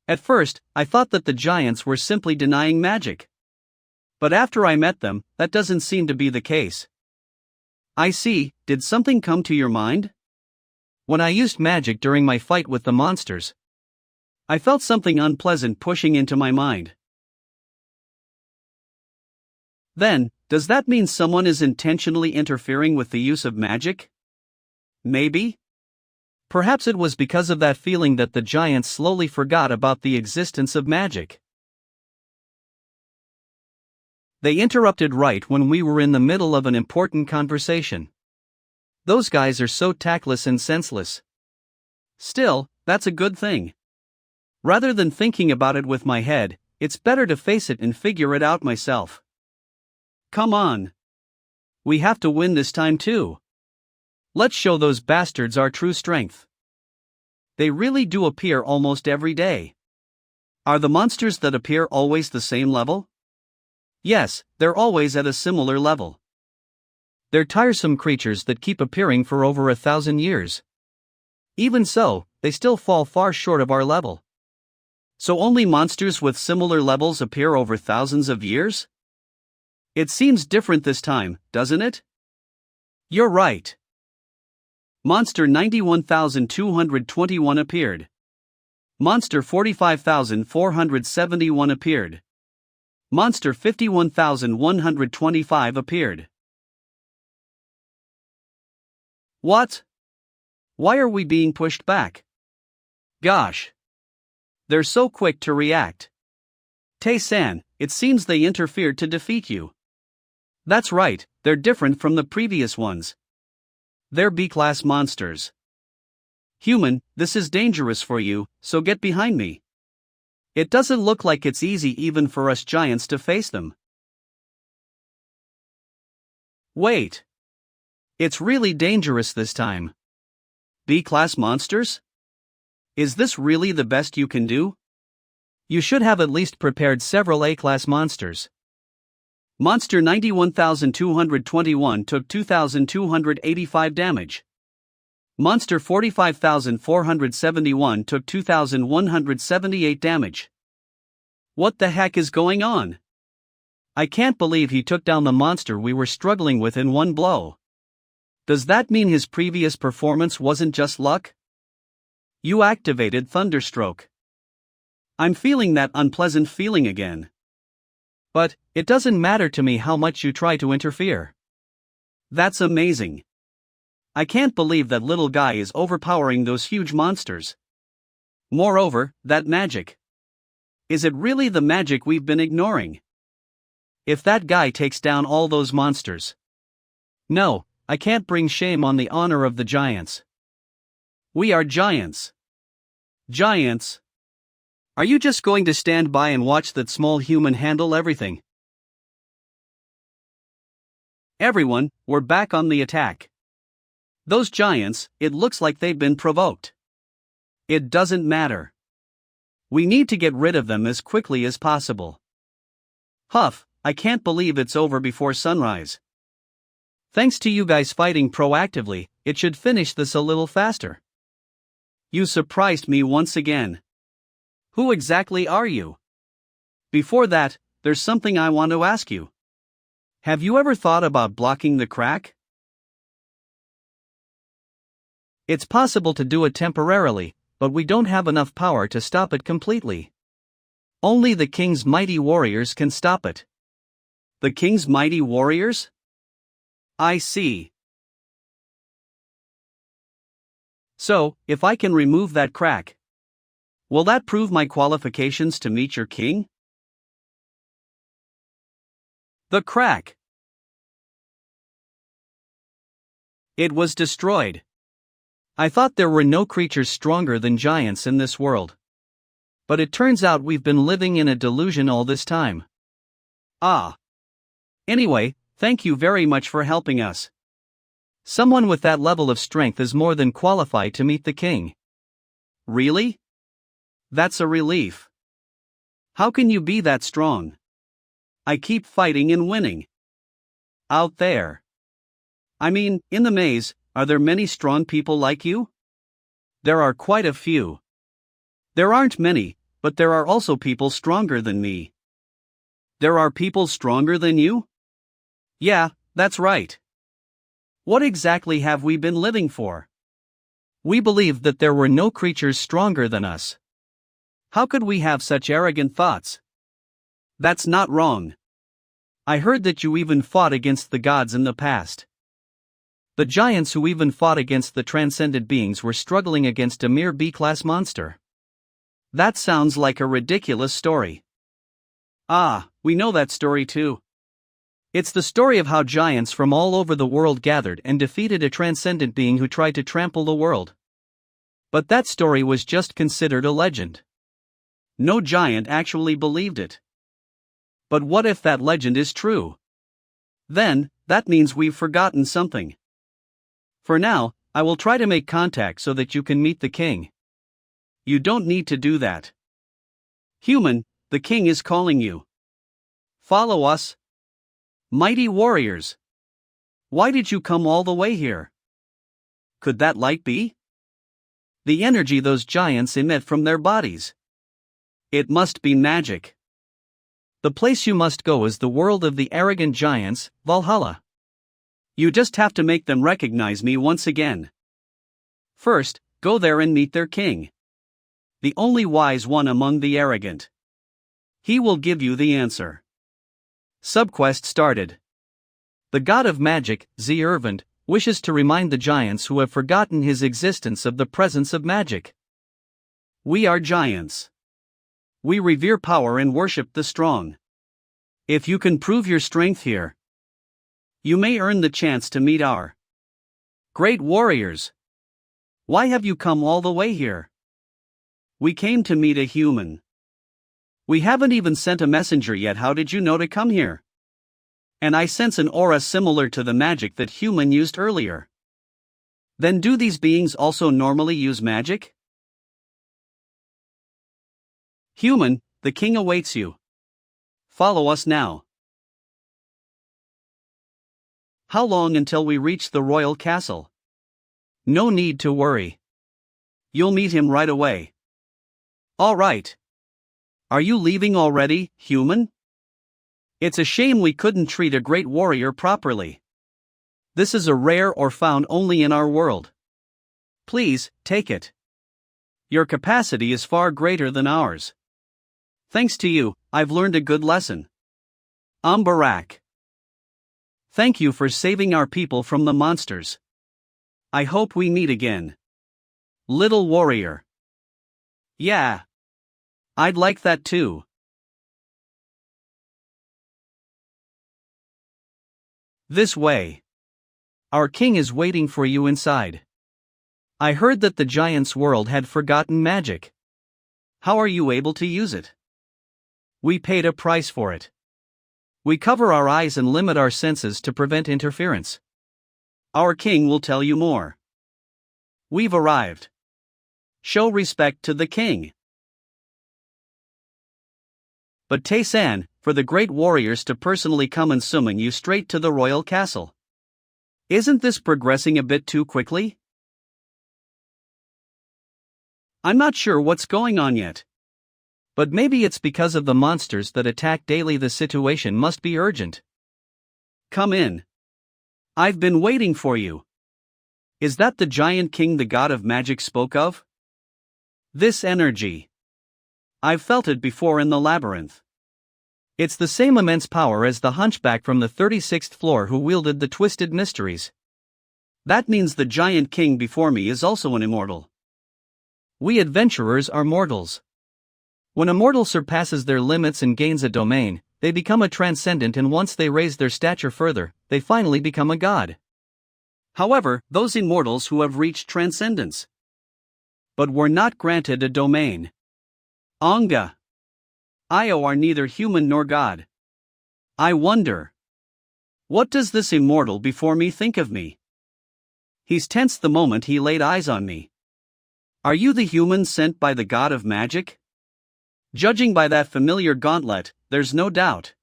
[SPEAKER 1] At first, I thought that the giants were simply denying magic. But after I met them, that doesn't seem to be the case. I see, did something come to your mind?
[SPEAKER 2] When I used magic during my fight with the monsters,
[SPEAKER 1] I felt something unpleasant pushing into my mind. Then, does that mean someone is intentionally interfering with the use of magic? Maybe?
[SPEAKER 2] Perhaps it was because of that feeling that the giants slowly forgot about the existence of magic.
[SPEAKER 1] They interrupted right when we were in the middle of an important conversation.
[SPEAKER 2] Those guys are so tactless and senseless.
[SPEAKER 1] Still, that's a good thing. Rather than thinking about it with my head, it's better to face it and figure it out myself. Come on. We have to win this time too. Let's show those bastards our true strength. They really do appear almost every day. Are the monsters that appear always the same level? Yes, they're always at a similar level.
[SPEAKER 2] They're tiresome creatures that keep appearing for over 1,000 years. Even so, they still fall far short of our level.
[SPEAKER 1] So only monsters with similar levels appear over thousands of years? It seems different this time, doesn't it? You're right. Monster 91,221 appeared. Monster 45,471 appeared. Monster 51,125 appeared. What? Why are we being pushed back? Gosh. They're so quick to react. Tae-san, it seems they interfered to defeat you. That's right, they're different from the previous ones. They're B-class monsters. Human, this is dangerous for you, so get behind me. It doesn't look like it's easy even for us giants to face them. Wait. It's really dangerous this time. B-class monsters? Is this really the best you can do?
[SPEAKER 2] You should have at least prepared several A-class monsters.
[SPEAKER 1] Monster 91,221 took 2,285 damage. Monster 45,471 took 2,178 damage. What the heck is going on? I can't believe he took down the monster we were struggling with in one blow. Does that mean his previous performance wasn't just luck? You activated Thunderstroke. I'm feeling that unpleasant feeling again.
[SPEAKER 2] But, it doesn't matter to me how much you try to interfere.
[SPEAKER 1] That's amazing. I can't believe that little guy is overpowering those huge monsters. Moreover, that magic. Is it really the magic we've been ignoring? If that guy takes down all those monsters.
[SPEAKER 2] No, I can't bring shame on the honor of the giants.
[SPEAKER 1] We are giants. Giants? Are you just going to stand by and watch that small human handle everything? Everyone, we're back on the attack. Those giants, it looks like they've been provoked. It doesn't matter. We need to get rid of them as quickly as possible. Huff, I can't believe it's over before sunrise.
[SPEAKER 2] Thanks to you guys fighting proactively, it should finish this a little faster.
[SPEAKER 1] You surprised me once again. Who exactly are you? Before that, there's something I want to ask you. Have you ever thought about blocking the crack?
[SPEAKER 2] It's possible to do it temporarily, but we don't have enough power to stop it completely. Only the king's mighty warriors can stop it.
[SPEAKER 1] The king's mighty warriors? I see. So, if I can remove that crack, will that prove my qualifications to meet your king? The crack. It was destroyed.
[SPEAKER 2] I thought there were no creatures stronger than giants in this world. But it turns out we've been living in a delusion all this time.
[SPEAKER 1] Ah. Anyway, thank you very much for helping us.
[SPEAKER 2] Someone with that level of strength is more than qualified to meet the king.
[SPEAKER 1] Really? That's a relief. How can you be that strong? I keep fighting and winning. Out there. I mean, in the maze, are there many strong people like you? There are quite a few. There aren't many, but there are also people stronger than me. There are people stronger than you? Yeah, that's right. What exactly have we been living for?
[SPEAKER 2] We believed that there were no creatures stronger than us.
[SPEAKER 1] How could we have such arrogant thoughts? That's not wrong. I heard that you even fought against the gods in the past.
[SPEAKER 2] The giants who even fought against the transcended beings were struggling against a mere B-class monster.
[SPEAKER 1] That sounds like a ridiculous story. Ah, we know that story too. It's the story of how giants from all over the world gathered and defeated a transcendent being who tried to trample the world. But that story was just considered a legend. No giant actually believed it. But what if that legend is true? Then, that means we've forgotten something. For now, I will try to make contact so that you can meet the king. You don't need to do that. Human, the king is calling you. Follow us. Mighty warriors. Why did you come all the way here? Could that light be the energy those giants emit from their bodies? It must be magic.
[SPEAKER 2] The place you must go is the world of the arrogant giants, Valhalla.
[SPEAKER 1] You just have to make them recognize me once again. First, go there and meet their king. The only wise one among the arrogant. He will give you the answer. Subquest started.
[SPEAKER 2] The god of magic, Zervant, wishes to remind the giants who have forgotten his existence of the presence of magic.
[SPEAKER 1] We are giants. We revere power and worship the strong. If you can prove your strength here, you may earn the chance to meet our great warriors. Why have you come all the way here? We came to meet a human. We haven't even sent a messenger yet. How did you know to come here? And I sense an aura similar to the magic that human used earlier. Then do these beings also normally use magic? Human, the king awaits you. Follow us now. How long until we reach the royal castle?
[SPEAKER 2] No need to worry.
[SPEAKER 1] You'll meet him right away. All right. Are you leaving already, human? It's a shame we couldn't treat a great warrior properly. This is a rare or found only in our world. Please, take it. Your capacity is far greater than ours. Thanks to you, I've learned a good lesson. Barak. Thank you for saving our people from the monsters. I hope we meet again. Little warrior. Yeah. I'd like that too. This way.
[SPEAKER 2] Our king is waiting for you inside. I heard that the giants' world had forgotten magic.
[SPEAKER 1] How are you able to use it?
[SPEAKER 2] We paid a price for it. We cover our eyes and limit our senses to prevent interference.
[SPEAKER 1] Our king will tell you more. We've arrived. Show respect to the king. But Tae-san, for the great warriors to personally come and summon you straight to the royal castle. Isn't this progressing a bit too quickly? I'm not sure what's going on yet.
[SPEAKER 2] But maybe it's because of the monsters that attack daily. The situation must be urgent.
[SPEAKER 1] Come in. I've been waiting for you. Is that the giant king the god of magic spoke of? This energy. I've felt it before in the labyrinth.
[SPEAKER 2] It's the same immense power as the hunchback from the 36th floor who wielded the twisted mysteries.
[SPEAKER 1] That means the giant king before me is also an immortal.
[SPEAKER 2] We adventurers are mortals. When a mortal surpasses their limits and gains a domain, they become a transcendent, and once they raise their stature further, they finally become a god.
[SPEAKER 1] However, those immortals who have reached transcendence but were not granted a domain, Anga, Io, are neither human nor god. I wonder, what does this immortal before me think of me? He's tensed the moment he laid eyes on me. Are you the human sent by the god of magic? Judging by that familiar gauntlet, there's no doubt.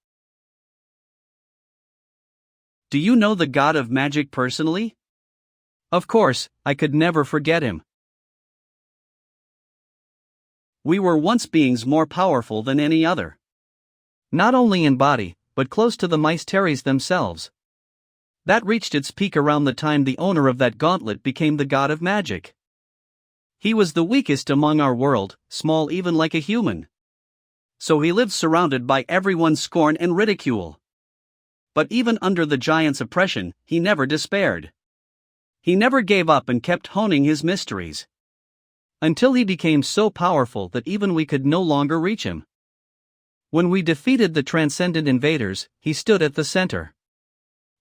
[SPEAKER 1] Do you know the god of magic personally?
[SPEAKER 2] Of course, I could never forget him.
[SPEAKER 1] We were once beings more powerful than any other.
[SPEAKER 2] Not only in body, but close to the mysteries themselves. That reached its peak around the time the owner of that gauntlet became the god of magic. He was the weakest among our world, small even like a human. So he lived surrounded by everyone's scorn and ridicule. But even under the giant's oppression, he never despaired. He never gave up and kept honing his mysteries. Until he became so powerful that even we could no longer reach him. When we defeated the transcendent invaders, he stood at the center.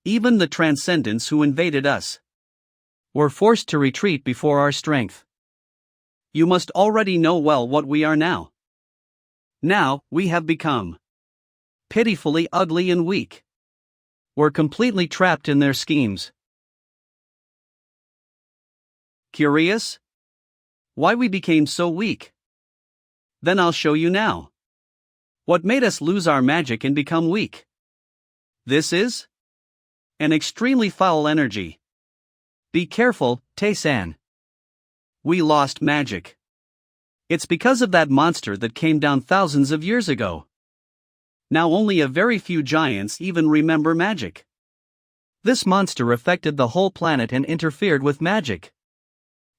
[SPEAKER 2] Even the transcendents who invaded us were forced to retreat before our strength. You must already know well what we are now. Now, we have become pitifully ugly and weak. We're completely trapped in their schemes. Curious? Why we became so weak? Then I'll show you now.
[SPEAKER 1] What made us lose our magic and become weak? This is an extremely foul energy.
[SPEAKER 2] Be careful, Tae-san.
[SPEAKER 1] We lost magic. It's because of that monster that came down thousands of years ago. Now only a very few giants even remember magic.
[SPEAKER 2] This monster affected the whole planet and interfered with magic.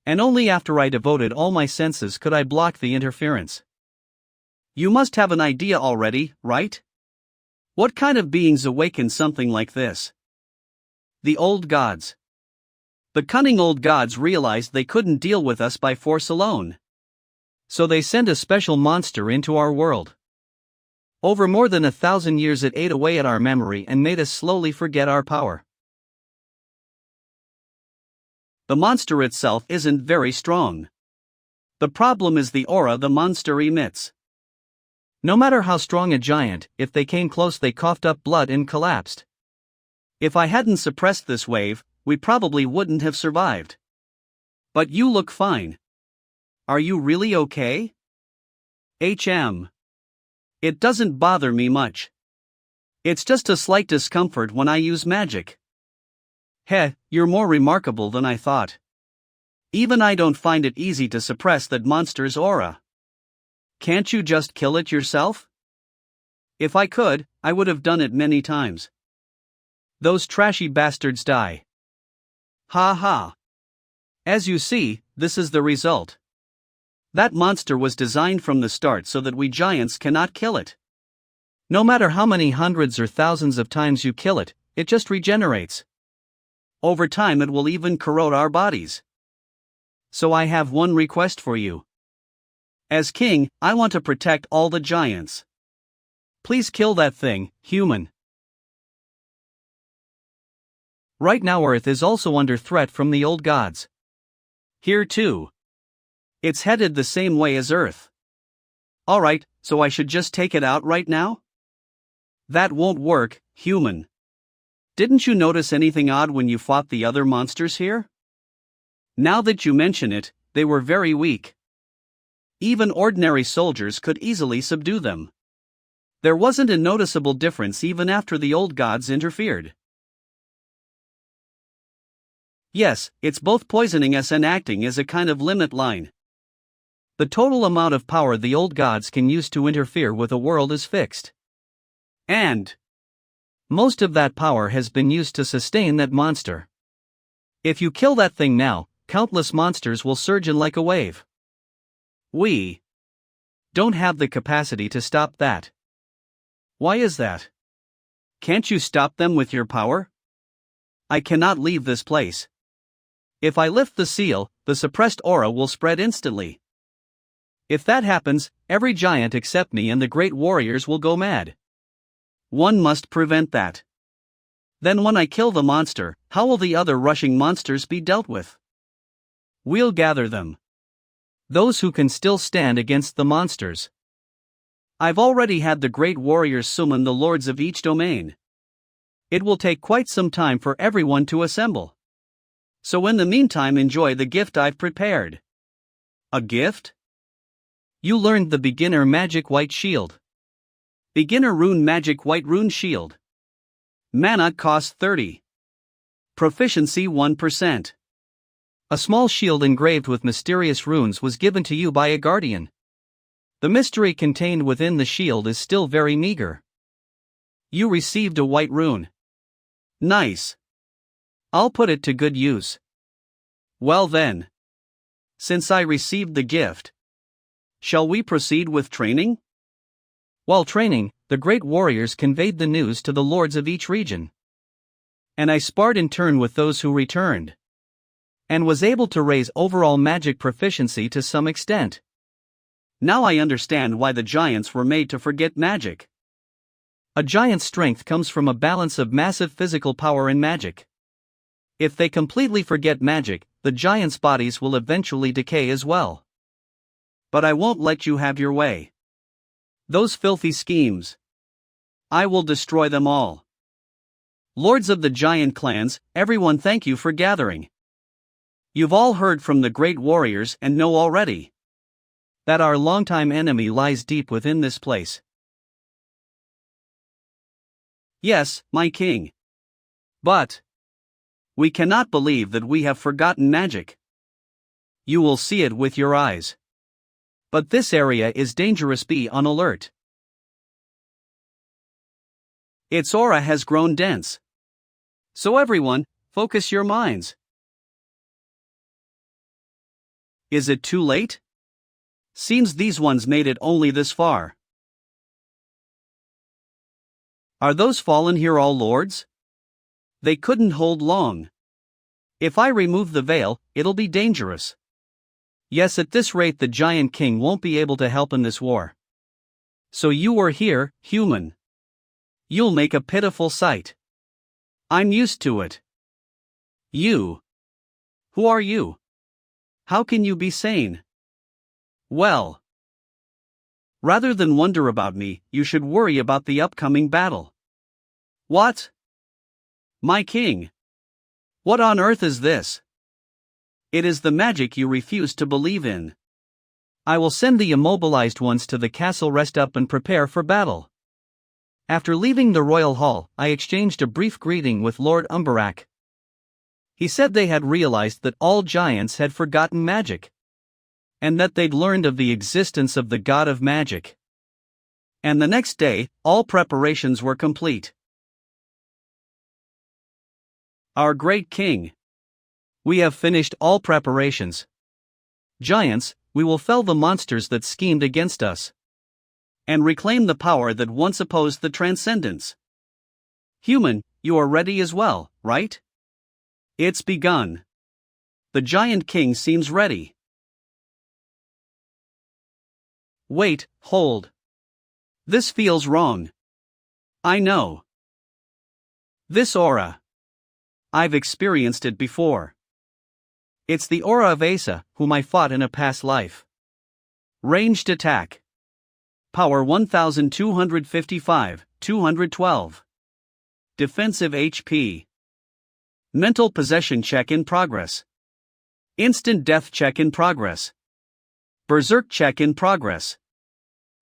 [SPEAKER 2] And only after I devoted all my senses could I block the interference.
[SPEAKER 1] You must have an idea already, right? What kind of beings awaken something like this? The old gods. The cunning old gods realized they couldn't deal with us by force alone.
[SPEAKER 2] So they sent a special monster into our world. Over more than 1,000 years it ate away at our memory and made us slowly forget our power.
[SPEAKER 1] The monster itself isn't very strong. The problem is the aura the monster emits.
[SPEAKER 2] No matter how strong a giant, if they came close they coughed up blood and collapsed.
[SPEAKER 1] If I hadn't suppressed this wave, we probably wouldn't have survived. But you look fine. Are you really okay? It doesn't bother me much. It's just a slight discomfort when I use magic. Heh, you're more remarkable than I thought. Even I don't find it easy to suppress that monster's aura. Can't you just kill it yourself? If I could, I would have done it many times.
[SPEAKER 2] Those trashy bastards die.
[SPEAKER 1] Ha ha. As you see, this is the result. That monster was designed from the start so that we giants cannot kill it.
[SPEAKER 2] No matter how many hundreds or thousands of times you kill it, it just regenerates.
[SPEAKER 1] Over time it will even corrode our bodies. So I have one request for you. As king, I want to protect all the giants. Please kill that thing, human.
[SPEAKER 2] Right now Earth is also under threat from the old gods.
[SPEAKER 1] Here too. It's headed the same way as Earth. Alright, so I should just take it out right now? That won't work, human. Didn't you notice anything odd when you fought the other monsters here? Now that you mention it, they were very weak. Even ordinary soldiers could easily subdue them. There wasn't a noticeable difference even after the old gods interfered. Yes, it's both poisoning us and acting as a kind of limit line.
[SPEAKER 2] The total amount of power the old gods can use to interfere with a world is fixed.
[SPEAKER 1] And
[SPEAKER 2] most of that power has been used to sustain that monster. If you kill that thing now, countless monsters will surge in like a wave.
[SPEAKER 1] We
[SPEAKER 2] don't have the capacity to stop that.
[SPEAKER 1] Why is that? Can't you stop them with your power? I cannot leave this place. If I lift the seal, the suppressed aura will spread instantly. If that happens, every giant except me and the great warriors will go mad. One must prevent that. Then when I kill the monster, how will the other rushing monsters be dealt with? We'll gather them.
[SPEAKER 2] Those who can still stand against the monsters.
[SPEAKER 1] I've already had the great warriors summon the lords of each domain. It will take quite some time for everyone to assemble. So in the meantime enjoy the gift I've prepared. A gift?
[SPEAKER 2] You learned the beginner magic white shield.
[SPEAKER 1] Beginner rune magic white rune shield. Mana cost 30. Proficiency 1%.
[SPEAKER 2] A small shield engraved with mysterious runes was given to you by a guardian. The mystery contained within the shield is still very meager.
[SPEAKER 1] You received a white rune. Nice. I'll put it to good use. Well then. Since I received the gift, shall we proceed with training?
[SPEAKER 2] While training, the great warriors conveyed the news to the lords of each region.
[SPEAKER 1] And I sparred in turn with those who returned.
[SPEAKER 2] And was able to raise overall magic proficiency to some extent.
[SPEAKER 1] Now I understand why the giants were made to forget magic.
[SPEAKER 2] A giant's strength comes from a balance of massive physical power and magic. If they completely forget magic, the giants' bodies will eventually decay as well.
[SPEAKER 1] But I won't let you have your way. Those filthy schemes. I will destroy them all. Lords of the giant clans, everyone, thank you for gathering. You've all heard from the great warriors and know already that our longtime enemy lies deep within this place. Yes, my king. But we cannot believe that we have forgotten magic. You will see it with your eyes. But this area is dangerous, be on alert. Its aura has grown dense. So everyone, focus your minds. Is it too late? Seems these ones made it only this far. Are those fallen here all lords? They couldn't hold long. If I remove the veil, it'll be dangerous. Yes, at this rate the giant king won't be able to help in this war. So you were here, human. You'll make a pitiful sight. I'm used to it. You. Who are you? How can you be sane? Well, rather than wonder about me, you should worry about the upcoming battle. What? My king. What on earth is this? It is the magic you refuse to believe in. I will send the immobilized ones to the castle, rest up and prepare for battle. After leaving the royal hall, I exchanged a brief greeting with Lord Umbarak. He said they had realized that all giants had forgotten magic. And that they'd learned of the existence of the god of magic. And the next day, all preparations were complete. Our great king. We have finished all preparations. Giants, we will fell the monsters that schemed against us. And reclaim the power that once opposed the transcendence. Human, you are ready as well, right? It's begun. The giant king seems ready. Wait, hold. This feels wrong. I know. This aura. I've experienced it before. It's the aura of Asa, whom I fought in a past life. Ranged attack. Power 1255, 212. Defensive HP. Mental possession check in progress. Instant death check in progress. Berserk check in progress.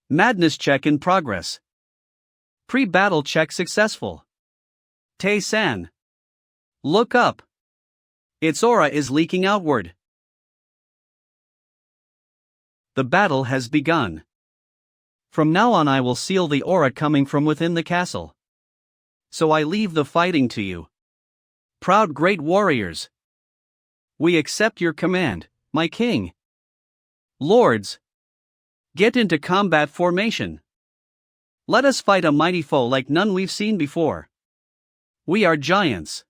[SPEAKER 1] Madness check in progress. Pre-battle check successful. Tae-san. Look up. Its aura is leaking outward. The battle has begun. From now on I will seal the aura coming from within the castle. So I leave the fighting to you. Proud great warriors. We accept your command, my king. Lords. Get into combat formation. Let us fight a mighty foe like none we've seen before. We are giants.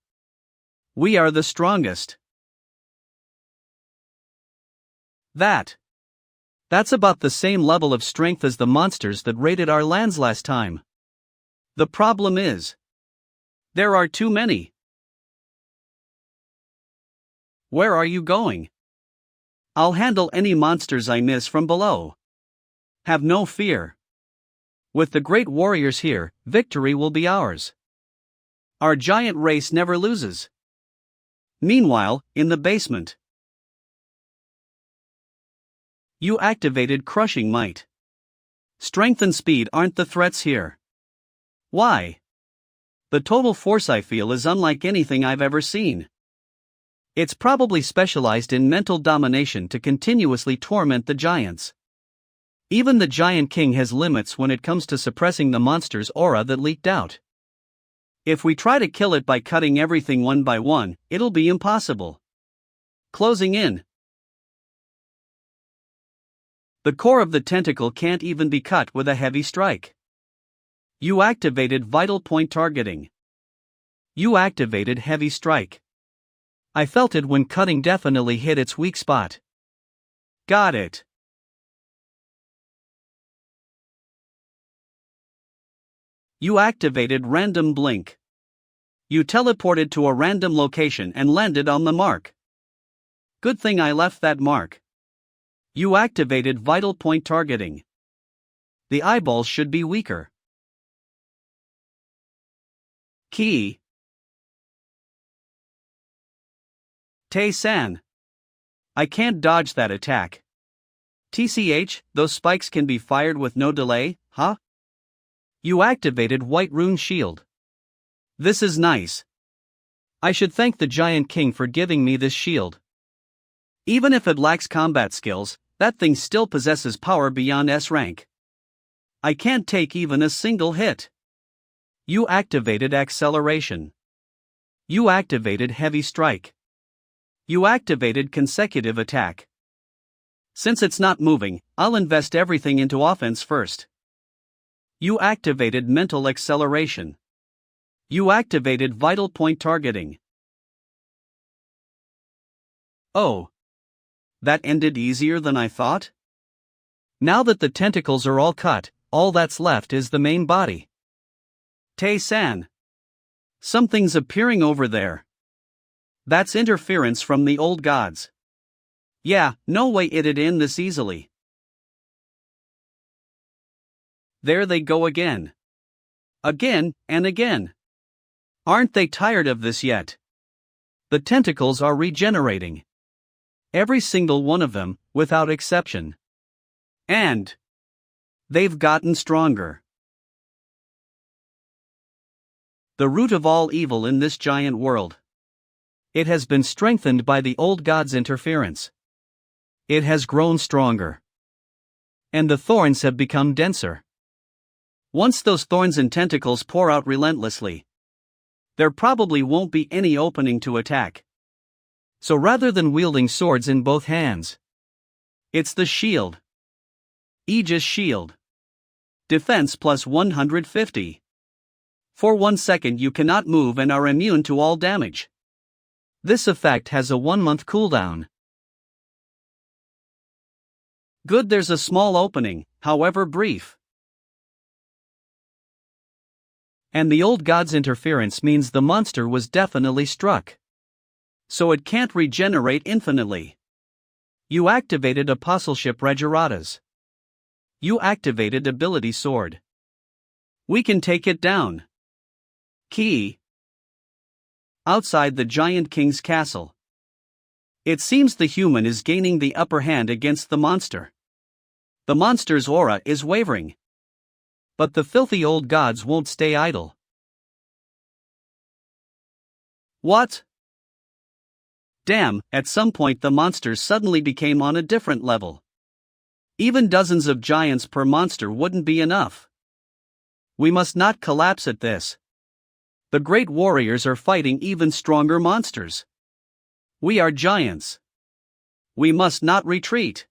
[SPEAKER 1] We are the strongest. That's about the same level of strength as the monsters that raided our lands last time. The problem is, there are too many. Where are you going? I'll handle any monsters I miss from below. Have no fear. With the great warriors here, victory will be ours. Our giant race never loses. Meanwhile, in the basement. You activated crushing might. Strength and speed aren't the threats here. Why? The total force I feel is unlike anything I've ever seen. It's probably specialized in mental domination to continuously torment the giants. Even the giant king has limits when it comes to suppressing the monster's aura that leaked out. If we try to kill it by cutting everything one by one, it'll be impossible. Closing in. The core of the tentacle can't even be cut with a heavy strike. You activated vital point targeting. You activated heavy strike. I felt it when cutting definitely hit its weak spot. Got it. You activated random blink. You teleported to a random location and landed on the mark. Good thing I left that mark. You activated vital point targeting. The eyeballs should be weaker. Key. Tae-san. I can't dodge that attack. TCH, those spikes can be fired with no delay, huh? You activated White Rune Shield. This is nice.
[SPEAKER 2] I should thank the Giant King for giving me this shield.
[SPEAKER 1] Even if it lacks combat skills, that thing still possesses power beyond S rank. I can't take even a single hit.
[SPEAKER 2] You activated acceleration.
[SPEAKER 1] You activated heavy strike. You activated consecutive attack. Since it's not moving, I'll invest everything into offense first. You activated mental acceleration. You activated vital point targeting. Oh. That ended easier than I thought?
[SPEAKER 2] Now that the tentacles are all cut, all that's left is the main body.
[SPEAKER 1] Tae-san. Something's appearing over there. That's interference from the old gods. Yeah, no way it'd end this easily. There they go again. Again and again. Aren't they tired of this yet?
[SPEAKER 2] The tentacles are regenerating. Every single one of them, without exception.
[SPEAKER 1] And they've gotten stronger. The root of all evil in this giant world.
[SPEAKER 2] It has been strengthened by the old god's interference. It has grown stronger. And the thorns have become denser.
[SPEAKER 1] Once those thorns and tentacles pour out relentlessly, there probably won't be any opening to attack.
[SPEAKER 2] So rather than wielding swords in both hands,
[SPEAKER 1] it's the shield. Aegis shield. Defense plus 150. For 1 second you cannot move and are immune to all damage.
[SPEAKER 2] This effect has a 1-month cooldown.
[SPEAKER 1] Good, there's a small opening, however brief.
[SPEAKER 2] And the old god's interference means the monster was definitely struck.
[SPEAKER 1] So it can't regenerate infinitely.
[SPEAKER 2] You activated Apostleship Regeratas. You activated Ability Sword.
[SPEAKER 1] We can take it down. Key. Outside the Giant King's castle. It seems the human is gaining the upper hand against the monster. The monster's aura is wavering.
[SPEAKER 2] But the filthy old gods won't stay idle.
[SPEAKER 1] What? Damn, at some point the monsters suddenly became on a different level. Even dozens of giants per monster wouldn't be enough. We must not collapse at this. The great warriors are fighting even stronger monsters. We are giants. We must not retreat.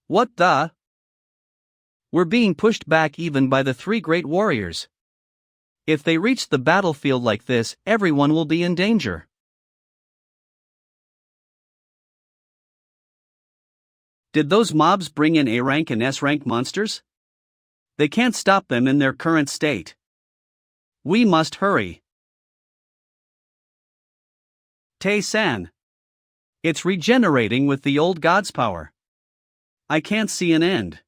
[SPEAKER 1] What the?
[SPEAKER 2] We're being pushed back even by the 3 great warriors. If they reach the battlefield like this, everyone will be in danger.
[SPEAKER 1] Did those mobs bring in A-rank and S-rank monsters? They can't stop them in their current state. We must hurry. Tae-san. It's regenerating with the old god's power. I can't see an end.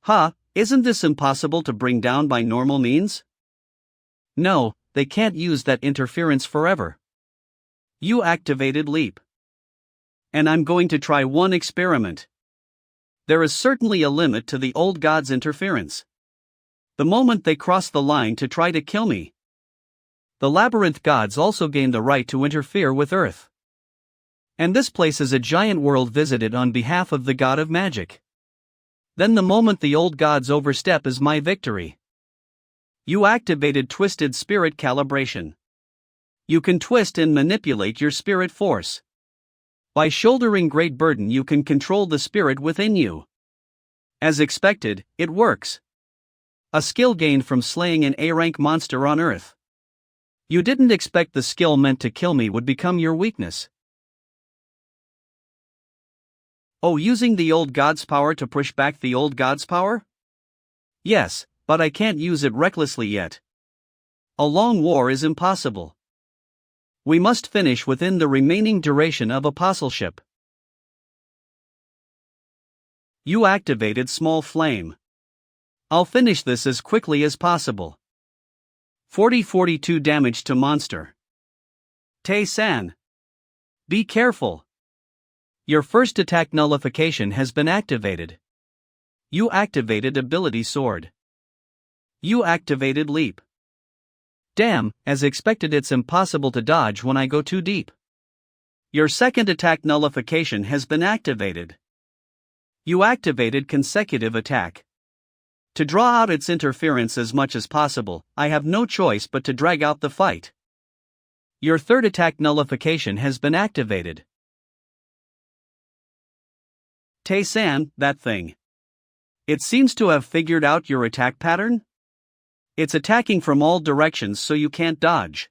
[SPEAKER 1] Huh, isn't this impossible to bring down by normal means?
[SPEAKER 2] No, they can't use that interference forever.
[SPEAKER 1] You activated Leap. And I'm going to try one experiment. There is certainly a limit to the old god's interference. The moment they cross the line to try to kill me.
[SPEAKER 2] The labyrinth gods also gain the right to interfere with Earth. And this place is a giant world visited on behalf of the god of magic. Then the moment the old gods overstep is my victory.
[SPEAKER 1] You activated Twisted Spirit Calibration. You can twist and manipulate your spirit force. By shouldering great burden you can control the spirit within you. As expected, it works. A skill gained from slaying an A-rank monster on Earth. You didn't expect the skill meant to kill me would become your weakness. Oh, using the old god's power to push back the old god's power? Yes, but I can't use it recklessly yet. A long war is impossible. We must finish within the remaining duration of apostleship. You activated Small Flame. I'll finish this as quickly as possible. 40-42 damage to monster. Tae-san. Be careful. Your first attack nullification has been activated. You activated Ability Sword. You activated leap.
[SPEAKER 2] Damn, as expected, it's impossible to dodge when I go too deep.
[SPEAKER 1] Your second attack nullification has been activated. You activated consecutive attack. To draw out its interference as much as possible, I have no choice but to drag out the fight.
[SPEAKER 2] Your third attack nullification has been activated.
[SPEAKER 1] Tae-san, that thing. It seems to have figured out your attack pattern? It's attacking from all directions so you can't dodge.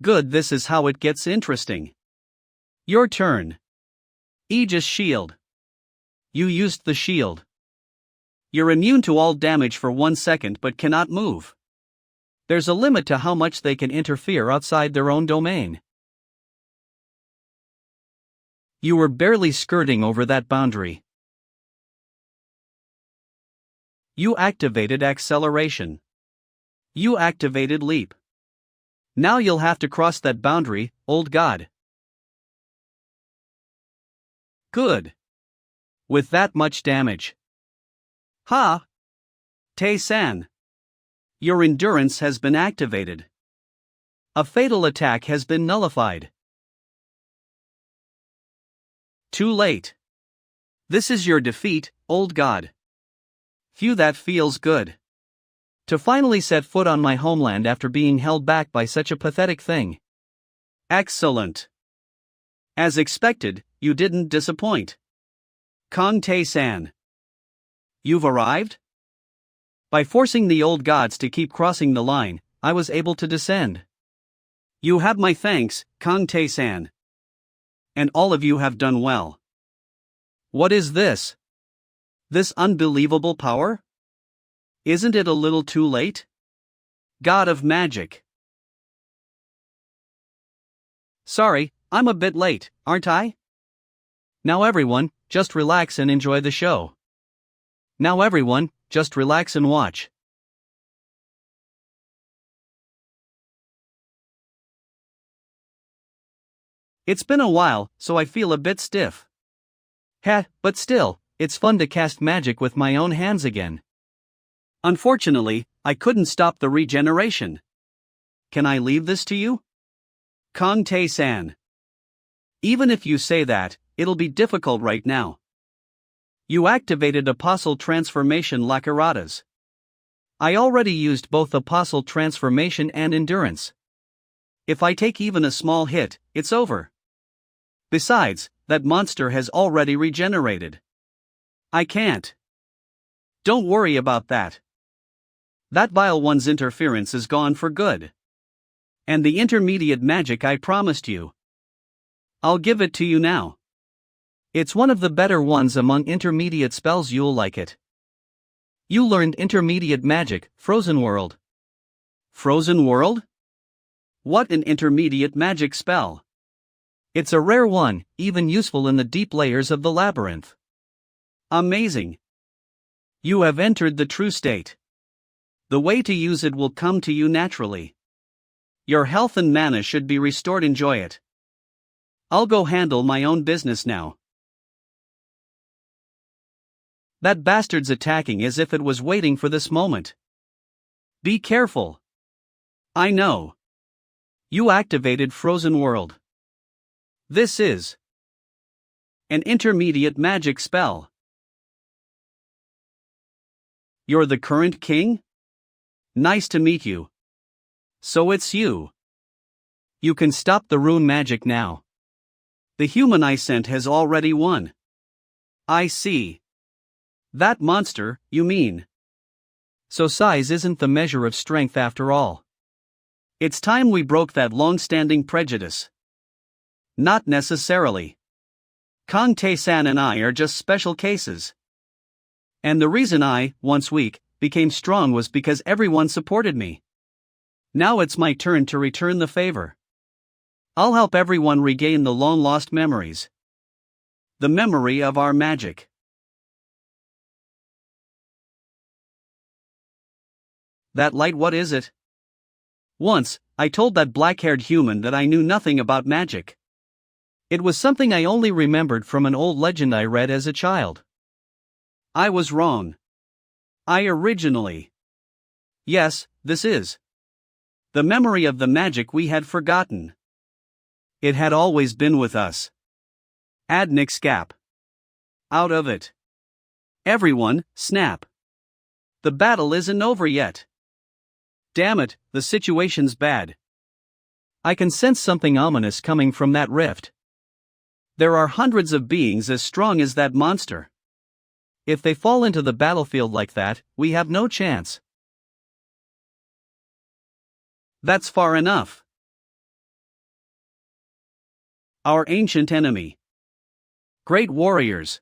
[SPEAKER 1] Good, this is how it gets interesting. Your turn. Aegis Shield. You used the shield. You're immune to all damage for 1 second but cannot move. There's a limit to how much they can interfere outside their own domain.
[SPEAKER 2] You were barely skirting over that boundary.
[SPEAKER 1] You activated acceleration. You activated leap. Now you'll have to cross that boundary, old god. Good. With that much damage. Ha! Tae-san. Your endurance has been activated. A fatal attack has been nullified. Too late. This is your defeat, old god. Phew, that feels good. To finally set foot on my homeland after being held back by such a pathetic thing. Excellent. As expected, you didn't disappoint. Kong Tae-san. You've arrived? By forcing the old gods to keep crossing the line, I was able to descend. You have my thanks, Kong Tae-san. And all of you have done well. What is this? This unbelievable power? Isn't it a little too late? God of Magic. Sorry, I'm a bit late, aren't I?
[SPEAKER 2] Now everyone, just relax and enjoy the show. Now everyone, just relax and watch.
[SPEAKER 1] It's been a while, so I feel a bit stiff.
[SPEAKER 2] Heh, but still, it's fun to cast magic with my own hands again.
[SPEAKER 1] Unfortunately, I couldn't stop the regeneration. Can I leave this to you? Kong Tae-san. Even if you say that, it'll be difficult right now. You activated Apostle Transformation Lakaratas. I already used both Apostle Transformation and Endurance. If I take even a small hit, it's over. Besides, that monster has already regenerated. I can't. Don't worry about that. That vile one's interference is gone for good. And the intermediate magic I promised you. I'll give it to you now.
[SPEAKER 2] It's one of the better ones among intermediate spells, you'll like it. You learned intermediate magic, Frozen World.
[SPEAKER 1] Frozen World? What an intermediate magic spell.
[SPEAKER 2] It's a rare one, even useful in the deep layers of the labyrinth.
[SPEAKER 1] Amazing. You have entered the true state. The way to use it will come to you naturally. Your health and mana should be restored. Enjoy it. I'll go handle my own business now. That bastard's attacking as if it was waiting for this moment. Be careful. I know. You activated Frozen World. This is an intermediate magic spell. You're the current king? Nice to meet you. So it's you. You can stop the rune magic now. The human I sent has already won. I see. That monster, you mean?
[SPEAKER 2] So size isn't the measure of strength after all.
[SPEAKER 1] It's time we broke that long-standing prejudice. Not necessarily. Kong Tae-san and I are just special cases. And the reason I, once weak, became strong was because everyone supported me. Now it's my turn to return the favor. I'll help everyone regain the long-lost memories. The memory of our magic. That light, what is it? Once, I told that black-haired human that I knew nothing about magic.
[SPEAKER 2] It was something I only remembered from an old legend I read as a child.
[SPEAKER 1] I was wrong. I originally Yes, this is the memory of the magic we had forgotten. It had always been with us. Add Nick Scap. Out of it. Everyone, snap. The battle isn't over yet. Damn it, the situation's bad.
[SPEAKER 2] I can sense something ominous coming from that rift.
[SPEAKER 1] There are hundreds of beings as strong as that monster.
[SPEAKER 2] If they fall into the battlefield like that, we have no chance.
[SPEAKER 1] That's far enough. Our ancient enemy. Great warriors.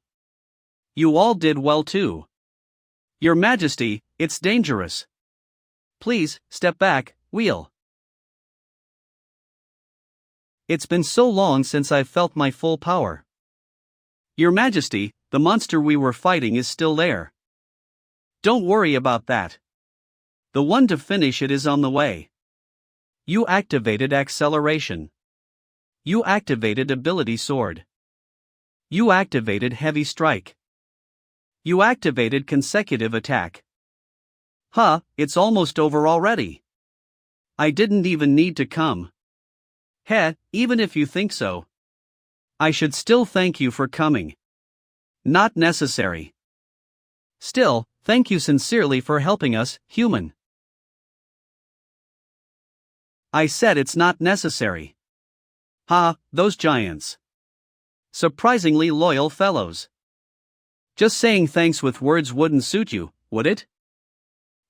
[SPEAKER 1] You all did well too. Your Majesty, it's dangerous. Please, step back, wheel.
[SPEAKER 2] It's been so long since I've felt my full power.
[SPEAKER 1] Your Majesty, the monster we were fighting is still there. Don't worry about that. The one to finish it is on the way. You activated acceleration. You activated ability sword. You activated heavy strike. You activated consecutive attack. Huh, it's almost over already. I didn't even need to come. Heh, even if you think so. I should still thank you for coming. Not necessary.
[SPEAKER 2] Still, thank you sincerely for helping us, human.
[SPEAKER 1] I said it's not necessary. Ha, those giants. Surprisingly loyal fellows. Just saying thanks with words wouldn't suit you, would it?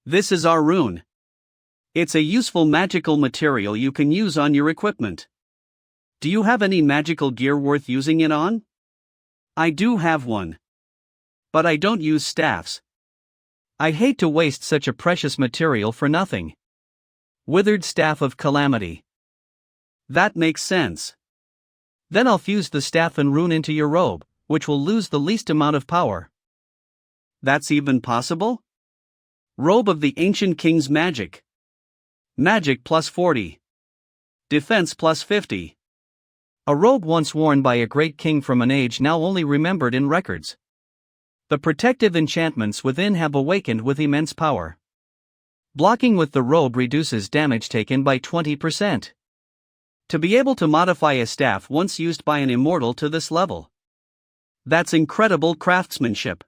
[SPEAKER 1] This is our rune. It's a useful magical material you can use on your equipment. Do you have any magical gear worth using it on? I do have one. But I don't use staffs.
[SPEAKER 2] I'd hate to waste such a precious material for nothing. Withered Staff of Calamity.
[SPEAKER 1] That makes sense.
[SPEAKER 2] Then I'll fuse the staff and rune into your robe, which will lose the least amount of power.
[SPEAKER 1] That's even possible? Robe of the Ancient King's Magic. Magic plus 40. Defense plus 50.
[SPEAKER 2] A robe once worn by a great king from an age now only remembered in records. The protective enchantments within have awakened with immense power. Blocking with the robe reduces damage taken by 20%.
[SPEAKER 1] To be able to modify a staff once used by an immortal to this level. That's incredible craftsmanship.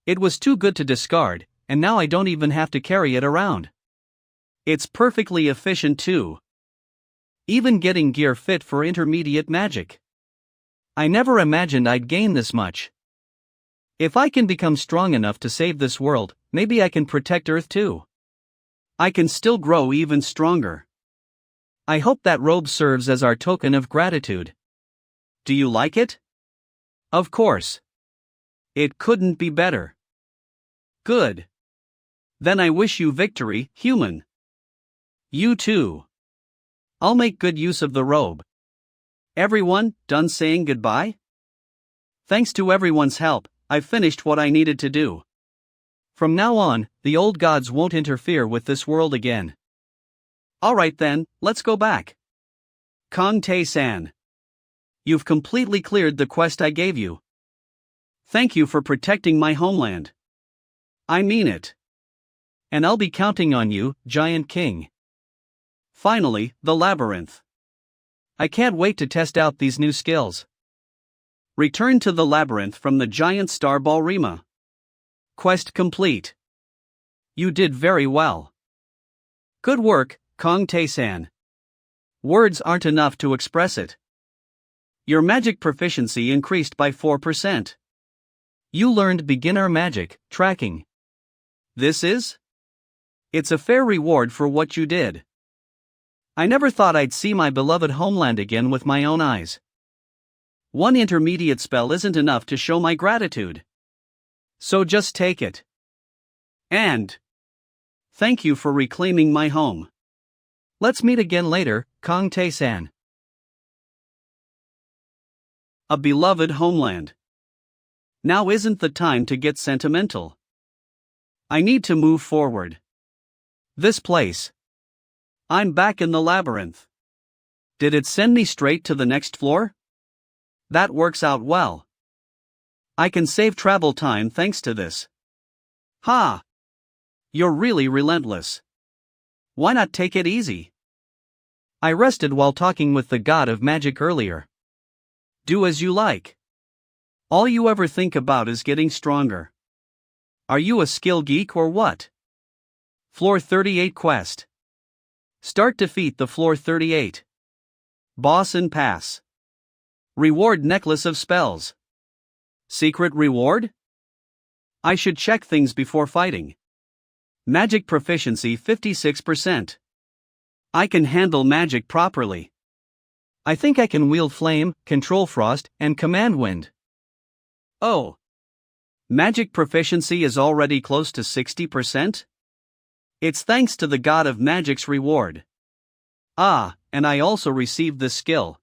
[SPEAKER 2] It was too good to discard, and now I don't even have to carry it around.
[SPEAKER 1] It's perfectly efficient too.
[SPEAKER 2] Even getting gear fit for intermediate magic. I never imagined I'd gain this much. If I can become strong enough to save this world, maybe I can protect Earth too.
[SPEAKER 1] I can still grow even stronger.
[SPEAKER 2] I hope that robe serves as our token of gratitude.
[SPEAKER 1] Do you like it?
[SPEAKER 2] Of course.
[SPEAKER 1] It couldn't be better. Good. Then I wish you victory, human. You too. I'll make good use of the robe. Everyone, done saying goodbye? Thanks to everyone's help, I've finished what I needed to do.
[SPEAKER 2] From now on, the old gods won't interfere with this world again.
[SPEAKER 1] Alright then, let's go back. Kong Tae-san. You've completely cleared the quest I gave you. Thank you for protecting my homeland. I mean it.
[SPEAKER 2] And I'll be counting on you, Giant King.
[SPEAKER 1] Finally, the labyrinth.
[SPEAKER 2] I can't wait to test out these new skills.
[SPEAKER 1] Return to the labyrinth from the giant star ballrima. Quest complete. You did very well. Good work, Kong Tae-san. Words aren't enough to express it. Your magic proficiency increased by 4%.
[SPEAKER 2] You learned beginner magic, tracking.
[SPEAKER 1] This is? It's a fair reward for what you did. I never thought I'd see my beloved homeland again with my own eyes. One intermediate spell isn't enough to show my gratitude. So just take it. And thank you for reclaiming my home.
[SPEAKER 2] Let's meet again later, Kong Tae-san.
[SPEAKER 1] A beloved homeland. Now isn't the time to get sentimental. I need to move forward. This place. I'm back in the labyrinth. Did it send me straight to the next floor? That works out well. I can save travel time thanks to this. Ha! You're really relentless. Why not take it easy?
[SPEAKER 2] I rested while talking with the god of magic earlier.
[SPEAKER 1] Do as you like. All you ever think about is getting stronger. Are you a skill geek or what? Floor 38 quest. Start defeat the floor 38. Boss and pass. Reward necklace of spells. Secret reward? I should check things before fighting. Magic proficiency 56%. I can handle magic properly.
[SPEAKER 2] I think I can wield flame, control frost, and command wind.
[SPEAKER 1] Oh. Magic proficiency is already close to 60%? It's thanks to the god of magic's reward. Ah, and I also received this skill.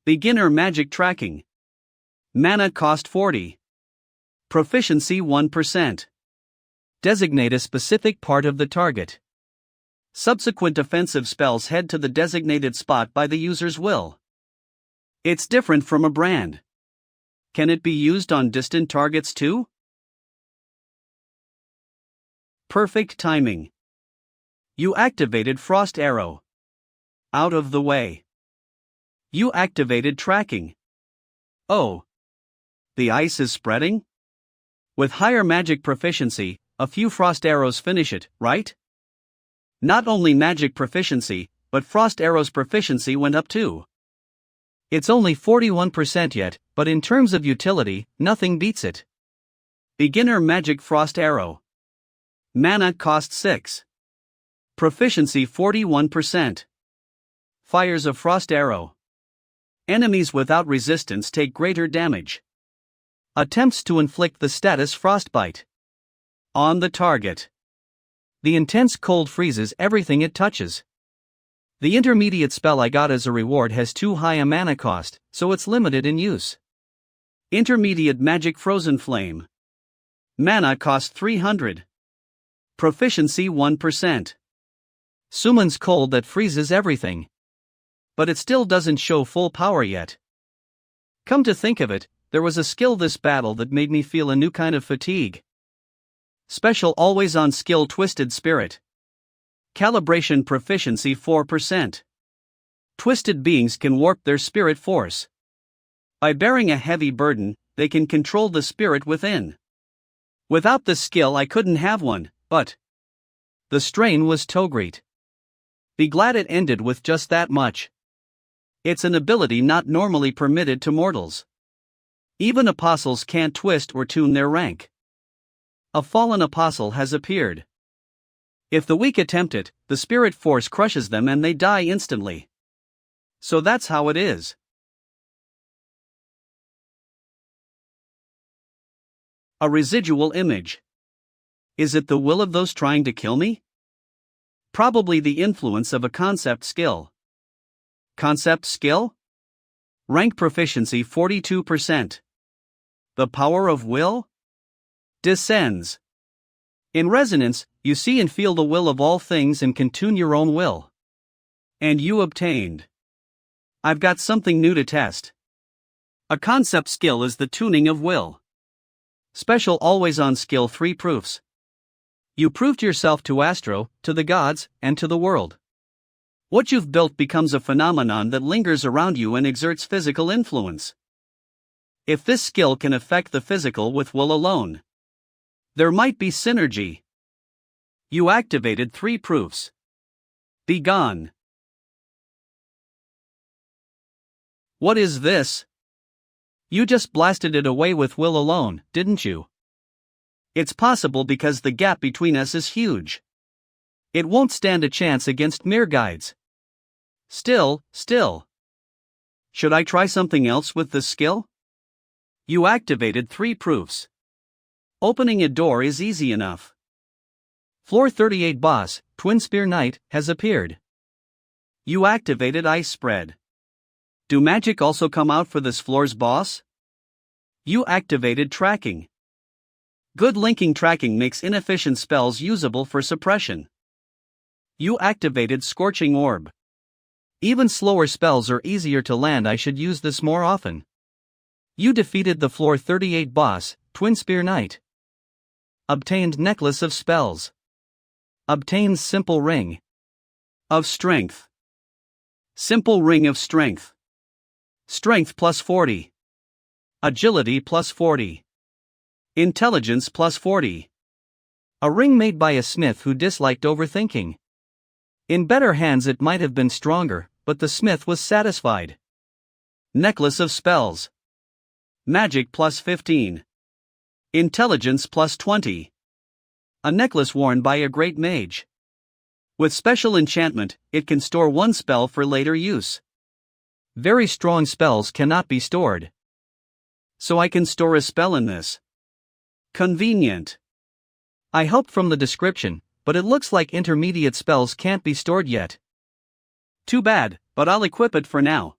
[SPEAKER 1] Beginner magic tracking. Mana cost 40. Proficiency 1%.
[SPEAKER 2] Designate a specific part of the target.
[SPEAKER 1] Subsequent offensive spells head to the designated spot by the user's will. It's different from a brand. Can it be used on distant targets too? Perfect timing. You activated Frost Arrow. Out of the way. You activated tracking. Oh. The ice is spreading? With higher magic proficiency, a few frost arrows finish it, right? Not only magic proficiency, but frost arrows proficiency went up too.
[SPEAKER 2] It's only 41% yet, but in terms of utility, nothing beats it.
[SPEAKER 1] Beginner magic frost arrow. Mana cost 6. Proficiency 41%. Fires of frost arrow. Enemies without resistance take greater damage.
[SPEAKER 2] Attempts to inflict the status frostbite.
[SPEAKER 1] On the target.
[SPEAKER 2] The intense cold freezes everything it touches. The intermediate spell I got as a reward has too high a mana cost, so it's limited in use.
[SPEAKER 1] Intermediate magic frozen flame. Mana cost 300. Proficiency 1%.
[SPEAKER 2] Summons cold that freezes everything. But it still doesn't show full power yet. Come to think of it, there was a skill this battle that made me feel a new kind of fatigue.
[SPEAKER 1] Special always on skill Twisted Spirit. Calibration proficiency 4%. Twisted beings can warp their spirit force. By bearing a heavy burden, they can control the spirit within. Without this skill I couldn't have one, but
[SPEAKER 2] the strain was too great.
[SPEAKER 1] Be glad it ended with just that much. It's an ability not normally permitted to mortals. Even apostles can't twist or tune their rank. A fallen apostle has appeared. If the weak attempt it, the spirit force crushes them and they die instantly. So that's how it is. A residual image. Is it the will of those trying to kill me? Probably the influence of a concept skill. Concept skill? Rank proficiency 42%. The power of will? Descends. In resonance, you see and feel the will of all things and can tune your own will. And you obtained. I've got something new to test. A concept skill is the tuning of will. Special always on skill 3 proofs. You proved yourself to Astro, to the gods, and to the world. What you've built becomes a phenomenon that lingers around you and exerts physical influence. If this skill can affect the physical with will alone, there might be synergy. You activated 3 proofs. Be gone. What is this? You just blasted it away with will alone, didn't you? It's possible because the gap between us is huge. It won't stand a chance against mere guides. Still. Should I try something else with this skill? You activated 3 proofs. Opening a door is easy enough. Floor 38 boss, Twin Spear Knight, has appeared. You activated Ice Spread. Do magic also come out for this floor's boss? You activated Tracking. Good linking tracking makes inefficient spells usable for suppression. You activated Scorching Orb. Even slower spells are easier to land. I should use this more often. You defeated the floor 38 boss, Twin Spear Knight. Obtained Necklace of Spells.
[SPEAKER 2] Obtains simple ring.
[SPEAKER 1] Of strength. Simple ring of strength. Strength plus 40. Agility plus 40. Intelligence plus 40.
[SPEAKER 2] A ring made by a smith who disliked overthinking. In better hands it might have been stronger, but the smith was satisfied.
[SPEAKER 1] Necklace of spells. Magic plus 15. Intelligence plus 20. A necklace worn by a great mage. With special enchantment, it can store one spell for later use.
[SPEAKER 2] Very strong spells cannot be stored.
[SPEAKER 1] So I can store a spell in this. Convenient.
[SPEAKER 2] I helped from the description, but it looks like intermediate spells can't be stored yet.
[SPEAKER 1] Too bad, but I'll equip it for now.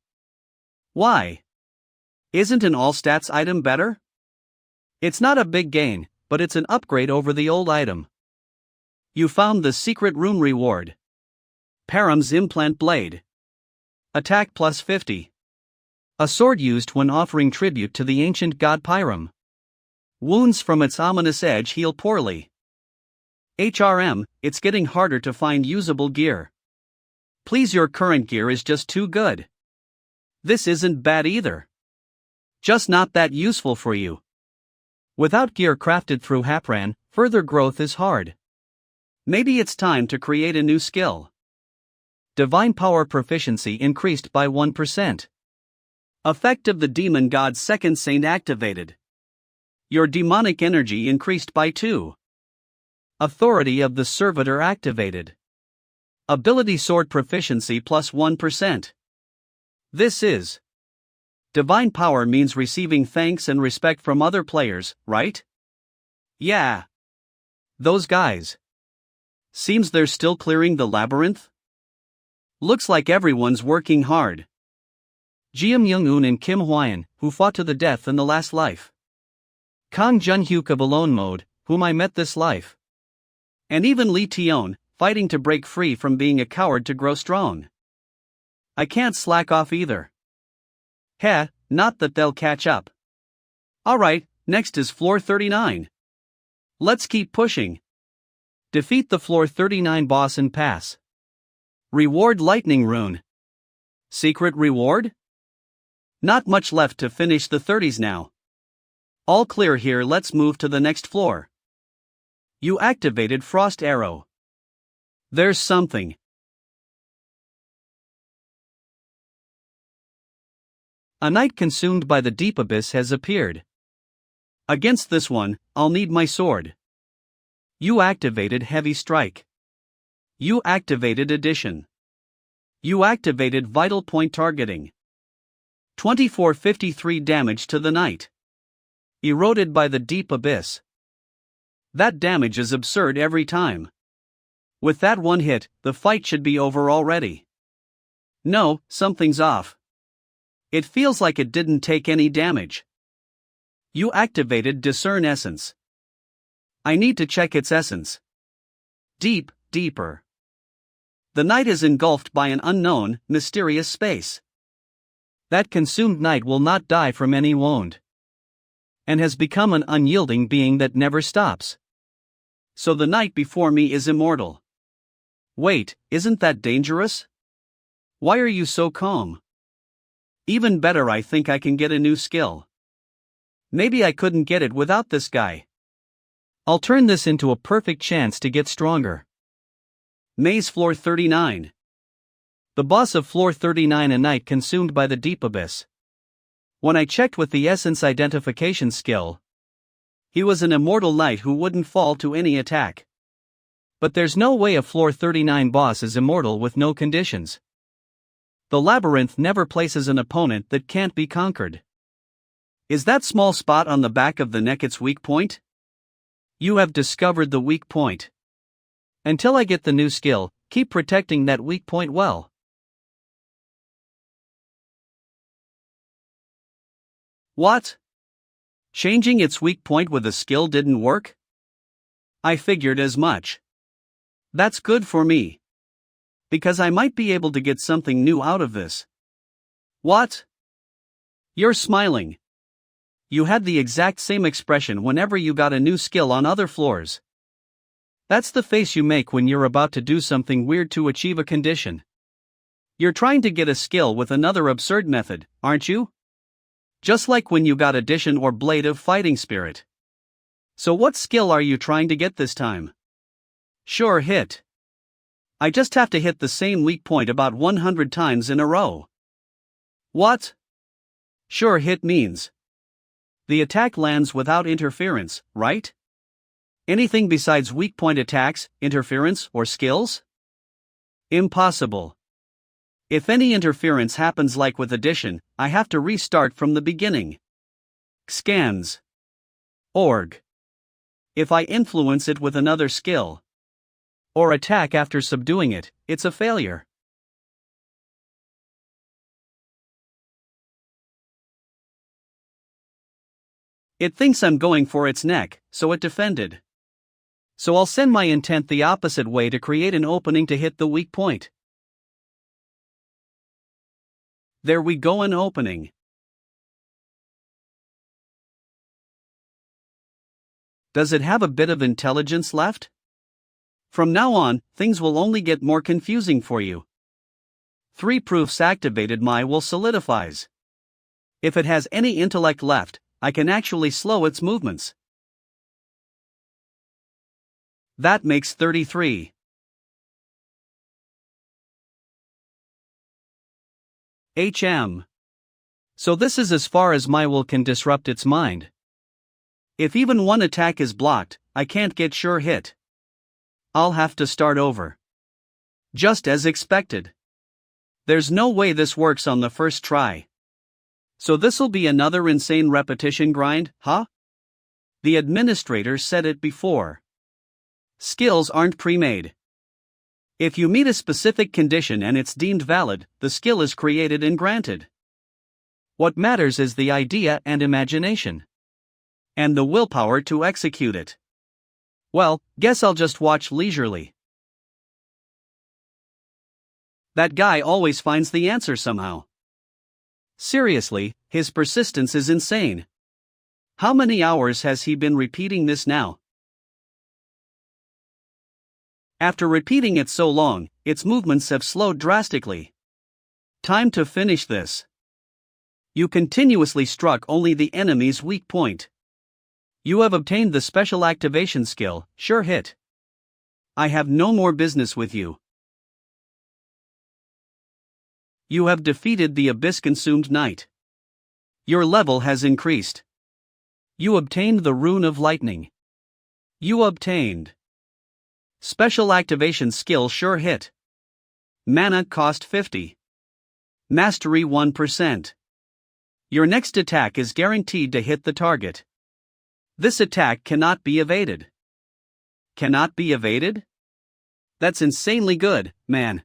[SPEAKER 1] Why? Isn't an all stats item better?
[SPEAKER 2] It's not a big gain, but it's an upgrade over the old item.
[SPEAKER 1] You found the secret room reward. Param's implant blade. Attack plus 50.
[SPEAKER 2] A sword used when offering tribute to the ancient god Pyram.
[SPEAKER 1] Wounds from its ominous edge heal poorly. HRM, it's getting harder to find usable gear. Please, your current gear is just too good. This isn't bad either. Just not that useful for you.
[SPEAKER 2] Without gear crafted through Hapran, further growth is hard.
[SPEAKER 1] Maybe it's time to create a new skill.
[SPEAKER 2] Divine power proficiency increased by 1%.
[SPEAKER 1] Effect of the demon god's second saint activated. Your demonic energy increased by 2.
[SPEAKER 2] Authority of the servitor activated.
[SPEAKER 1] Ability sword proficiency plus 1%. This is. Divine power means receiving thanks and respect from other players, right? Yeah.
[SPEAKER 2] Those guys.
[SPEAKER 1] Seems they're still clearing the labyrinth? Looks like everyone's working hard.
[SPEAKER 2] Jiam Young-un and Kim Hwayan, who fought to the death in the last life. Kang Jun-hyuk of Alone Mode, whom I met this life.
[SPEAKER 1] And even Lee Tion, fighting to break free from being a coward to grow strong. I can't slack off either. Heh, not that they'll catch up. Alright, next is floor 39. Let's keep pushing.
[SPEAKER 2] Defeat the floor 39 boss and pass.
[SPEAKER 1] Reward lightning rune. Secret reward? Not much left to finish the 30s now. All clear here, let's move to the next floor. You activated Frost Arrow. There's something.
[SPEAKER 2] A knight consumed by the deep abyss has appeared.
[SPEAKER 1] Against this one, I'll need my sword. You activated Heavy Strike. You activated Addition. You activated Vital Point Targeting. 2453 damage to the knight. Eroded by the deep abyss. That damage is absurd every time. With that one hit, the fight should be over already. No, something's off. It feels like it didn't take any damage. You activated Discern Essence. I need to check its essence. Deeper. The knight is engulfed by an unknown, mysterious space.
[SPEAKER 2] That consumed knight will not die from any wound. And has become an unyielding being that never stops.
[SPEAKER 1] So the knight before me is immortal. Wait, isn't that dangerous? Why are you so calm? Even better, I think I can get a new skill. Maybe I couldn't get it without this guy.
[SPEAKER 2] I'll turn this into a perfect chance to get stronger.
[SPEAKER 1] Maze floor 39.
[SPEAKER 2] The boss of floor 39, a knight consumed by the deep abyss. When I checked with the essence identification skill,
[SPEAKER 1] he was an immortal knight who wouldn't fall to any attack.
[SPEAKER 2] But there's no way a floor 39 boss is immortal with no conditions. The labyrinth never places an opponent that can't be conquered.
[SPEAKER 1] Is that small spot on the back of the neck its weak point?
[SPEAKER 2] You have discovered the weak point. Until I get the new skill, keep protecting that weak point well.
[SPEAKER 1] What? Changing its weak point with a skill didn't work? I figured as much. That's good for me. Because I might be able to get something new out of this. What? You're smiling. You had the exact same expression whenever you got a new skill on other floors.
[SPEAKER 2] That's the face you make when you're about to do something weird to achieve a condition. You're trying to get a skill with another absurd method, aren't you? Just like when you got addition or blade of fighting spirit. So what skill are you trying to get this time? Sure hit. I just have to hit the same weak point about 100 times in a row. What? Sure hit means the attack lands without interference, right? Anything besides weak point attacks, interference, or skills? Impossible. If any interference happens like with addition, I have to restart from the beginning. Scans. Org. If I influence it with another skill or attack after subduing it, it's a failure. It thinks I'm going for its neck, so it defended. So I'll send my intent the opposite way to create an opening to hit the weak point. There we go, an opening. Does it have a bit of intelligence left? From now on, things will only get more confusing for you. 3 proofs activated, my will solidifies. If it has any intellect left, I can actually slow its movements. That makes 33. So this is as far as my will can disrupt its mind. If even one attack is blocked, I can't get sure hit. I'll have to start over. Just as expected. There's no way this works on the first try. So this'll be another insane repetition grind, huh? The administrator said it before. Skills aren't pre-made. If you meet a specific condition and it's deemed valid, the skill is created and granted. What matters is the idea and imagination. And the willpower to execute it. Well, guess I'll just watch leisurely. That guy always finds the answer somehow. Seriously, his persistence is insane. How many hours has he been repeating this now? After repeating it so long, its movements have slowed drastically. Time to finish this. You continuously struck only the enemy's weak point. You have obtained the special activation skill, sure hit. I have no more business with you. You have defeated the abyss-consumed knight. Your level has increased. You obtained the rune of lightning. You obtained special activation skill, sure hit. Mana cost 50. Mastery 1%. Your next attack is guaranteed to hit the target. This attack cannot be evaded. Cannot be evaded? That's insanely good, man.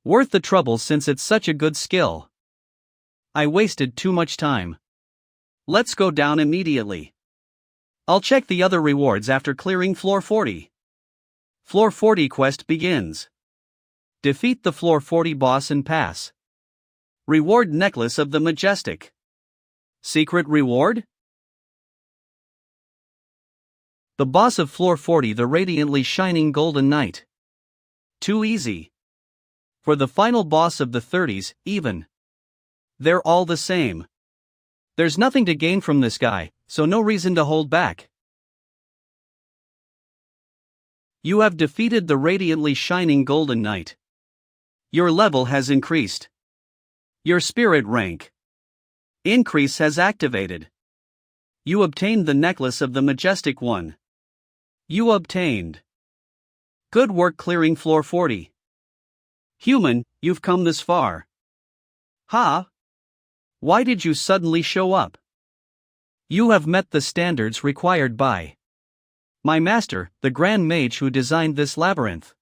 [SPEAKER 2] Worth the trouble since it's such a good skill. I wasted too much time. Let's go down immediately. I'll check the other rewards after clearing floor 40. Floor 40 quest begins. Defeat the floor 40 boss and pass. Reward Necklace of the Majestic. Secret reward? The boss of floor 40, the radiantly shining golden knight. Too easy. For the final boss of the 30s, even. They're all the same. There's nothing to gain from this guy, so no reason to hold back. You have defeated the radiantly shining golden knight. Your level has increased. Your spirit rank increase has activated. You obtained the necklace of the majestic one. You obtained. Good work clearing floor 40. Human, you've come this far. Ha? Why did you suddenly show up? You have met the standards required by my master, the Grand Mage who designed this labyrinth.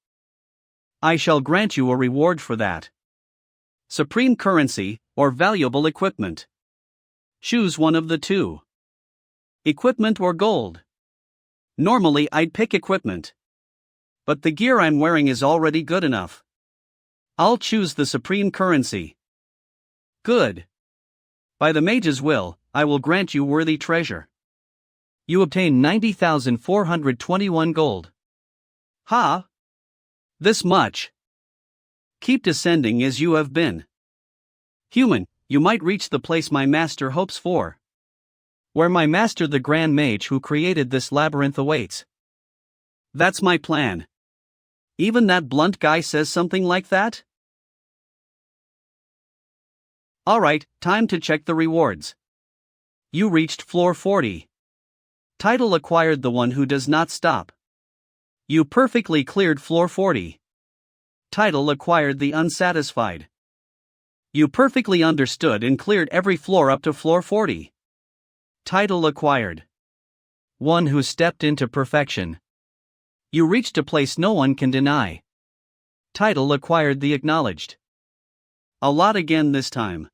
[SPEAKER 2] I shall grant you a reward for that. Supreme currency, or valuable equipment. Choose one of the two. Equipment or gold. Normally I'd pick equipment. But the gear I'm wearing is already good enough. I'll choose the supreme currency. Good. By the mage's will, I will grant you worthy treasure. You obtain 90,421 gold.
[SPEAKER 1] Ha! This much. Keep descending as you have been. Human, you might reach the place my master hopes for.
[SPEAKER 2] Where my master the Grand Mage who created this labyrinth awaits.
[SPEAKER 1] That's my plan. Even that blunt guy says something like that? Alright, time to check the rewards. You reached floor 40. Title acquired the one who does not stop. You perfectly cleared floor 40. Title acquired the unsatisfied. You perfectly understood and cleared every floor up to floor 40. Title acquired.
[SPEAKER 2] One who stepped into perfection.
[SPEAKER 1] You reached a place no one can deny. Title acquired the acknowledged. A lot again this time.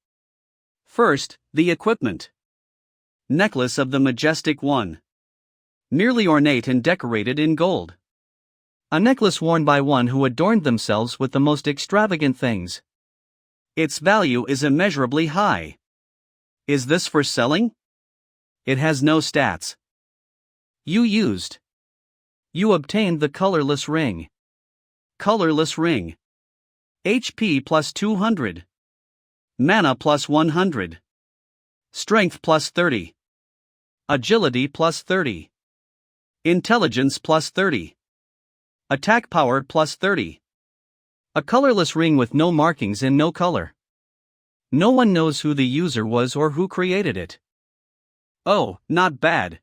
[SPEAKER 1] First, the equipment. Necklace of the Majestic One. Merely ornate and decorated in gold.
[SPEAKER 2] A necklace worn by one who adorned themselves with the most extravagant things.
[SPEAKER 1] Its value is immeasurably high. Is this for selling? It has no stats. You used.
[SPEAKER 2] You obtained the colorless ring.
[SPEAKER 1] Colorless ring. HP plus 200. Mana plus 100. Strength plus 30. Agility plus 30. Intelligence plus 30. Attack power plus 30.
[SPEAKER 2] A colorless ring with no markings and no color. No one knows who the user was or who created it.
[SPEAKER 1] Oh, not bad.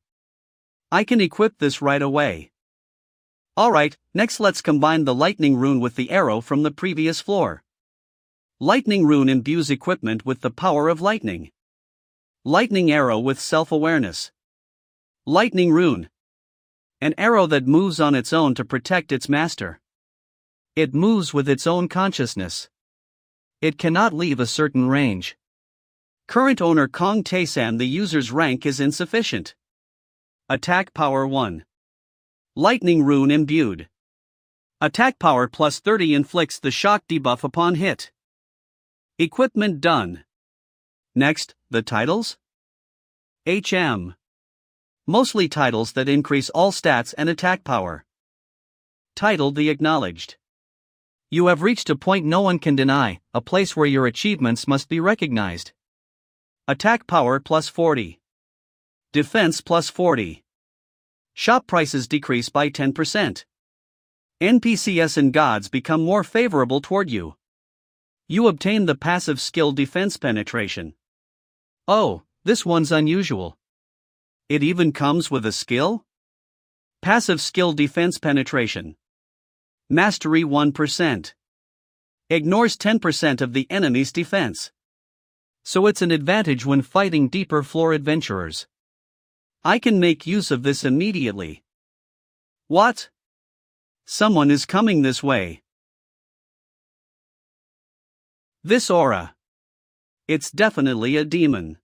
[SPEAKER 1] I can equip this right away. Alright, next let's combine the lightning rune with the arrow from the previous floor. Lightning rune imbues equipment with the power of lightning. Lightning arrow with self-awareness. Lightning rune. An arrow that moves on its own to protect its master.
[SPEAKER 2] It moves with its own consciousness. It cannot leave a certain range.
[SPEAKER 1] Current owner Kong Tae-san. The user's rank is insufficient. Attack power 1. Lightning rune imbued. Attack power plus 30 inflicts the shock debuff upon hit. Equipment done. Next, the titles? HM. Mostly titles that increase all stats and attack power. Title the acknowledged.
[SPEAKER 2] You have reached a point no one can deny, a place where your achievements must be recognized.
[SPEAKER 1] Attack power plus 40. Defense plus 40. Shop prices decrease by 10%. NPCs and gods become more favorable toward you. You obtain the passive skill Defense Penetration.
[SPEAKER 2] Oh, this one's unusual.
[SPEAKER 1] It even comes with a skill? Passive skill Defense Penetration. Mastery 1%. Ignores 10% of the enemy's defense.
[SPEAKER 2] So it's an advantage when fighting deeper floor adventurers.
[SPEAKER 1] I can make use of this immediately. What? Someone is coming this way. This aura. It's definitely a demon.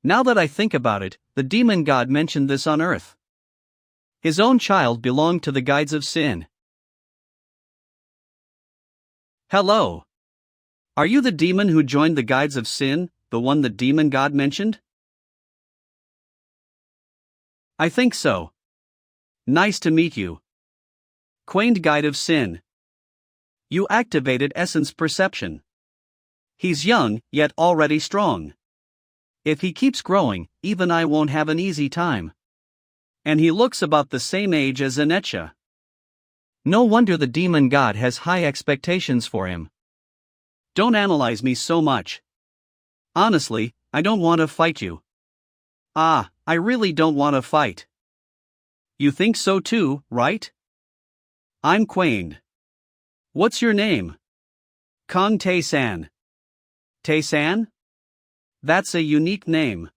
[SPEAKER 2] Now that I think about it, the demon god mentioned this on Earth. His own child belonged to the Guides of Sin.
[SPEAKER 1] Hello. Are you the demon who joined the Guides of Sin, the one the demon god mentioned? I think so. Nice to meet you. Quained Guide of Sin. You activated Essence Perception. He's young, yet already strong. If he keeps growing, even I won't have an easy time. And he looks about the same age as Anetcha.
[SPEAKER 2] No wonder the demon god has high expectations for him.
[SPEAKER 1] Don't analyze me so much. Honestly, I don't want to fight you. I really don't want to fight. You think so too, right? I'm Quained. What's your name? Kong Tae-san. Tae-san? That's a unique name.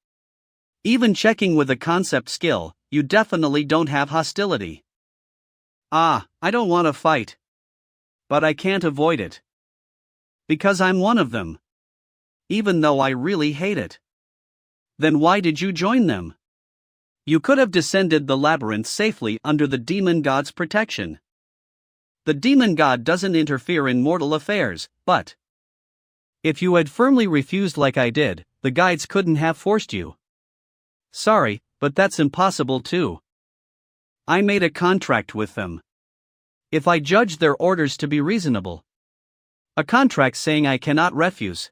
[SPEAKER 1] Even checking with a concept skill, you definitely don't have hostility. I don't want to fight. But I can't avoid it. Because I'm one of them. Even though I really hate it. Then why did you join them? You could have descended the labyrinth safely under the demon god's protection. The demon god doesn't interfere in mortal affairs, but if you had firmly refused like I did, the guides couldn't have forced you. Sorry, but that's impossible too. I made a contract with them.
[SPEAKER 2] If I judge their orders to be reasonable. A contract saying I cannot refuse.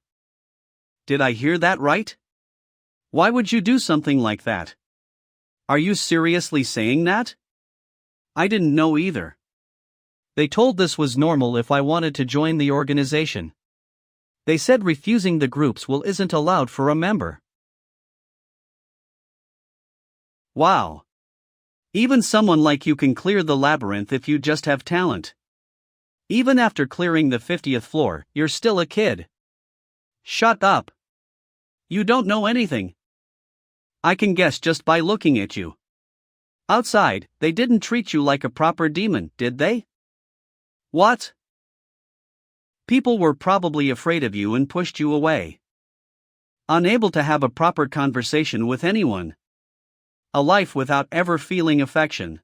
[SPEAKER 1] Did I hear that right? Why would you do something like that? Are you seriously saying that? I didn't know either.
[SPEAKER 2] They told this was normal if I wanted to join the organization. They said refusing the group's will isn't allowed for a member.
[SPEAKER 1] Wow. Even someone like you can clear the labyrinth if you just have talent. Even after clearing the 50th floor, you're still a kid. Shut up. You don't know anything. I can guess just by looking at you. Outside, they didn't treat you like a proper demon, did they? What? People were probably afraid of you and pushed you away. Unable to have a proper conversation with anyone. A life without ever feeling affection.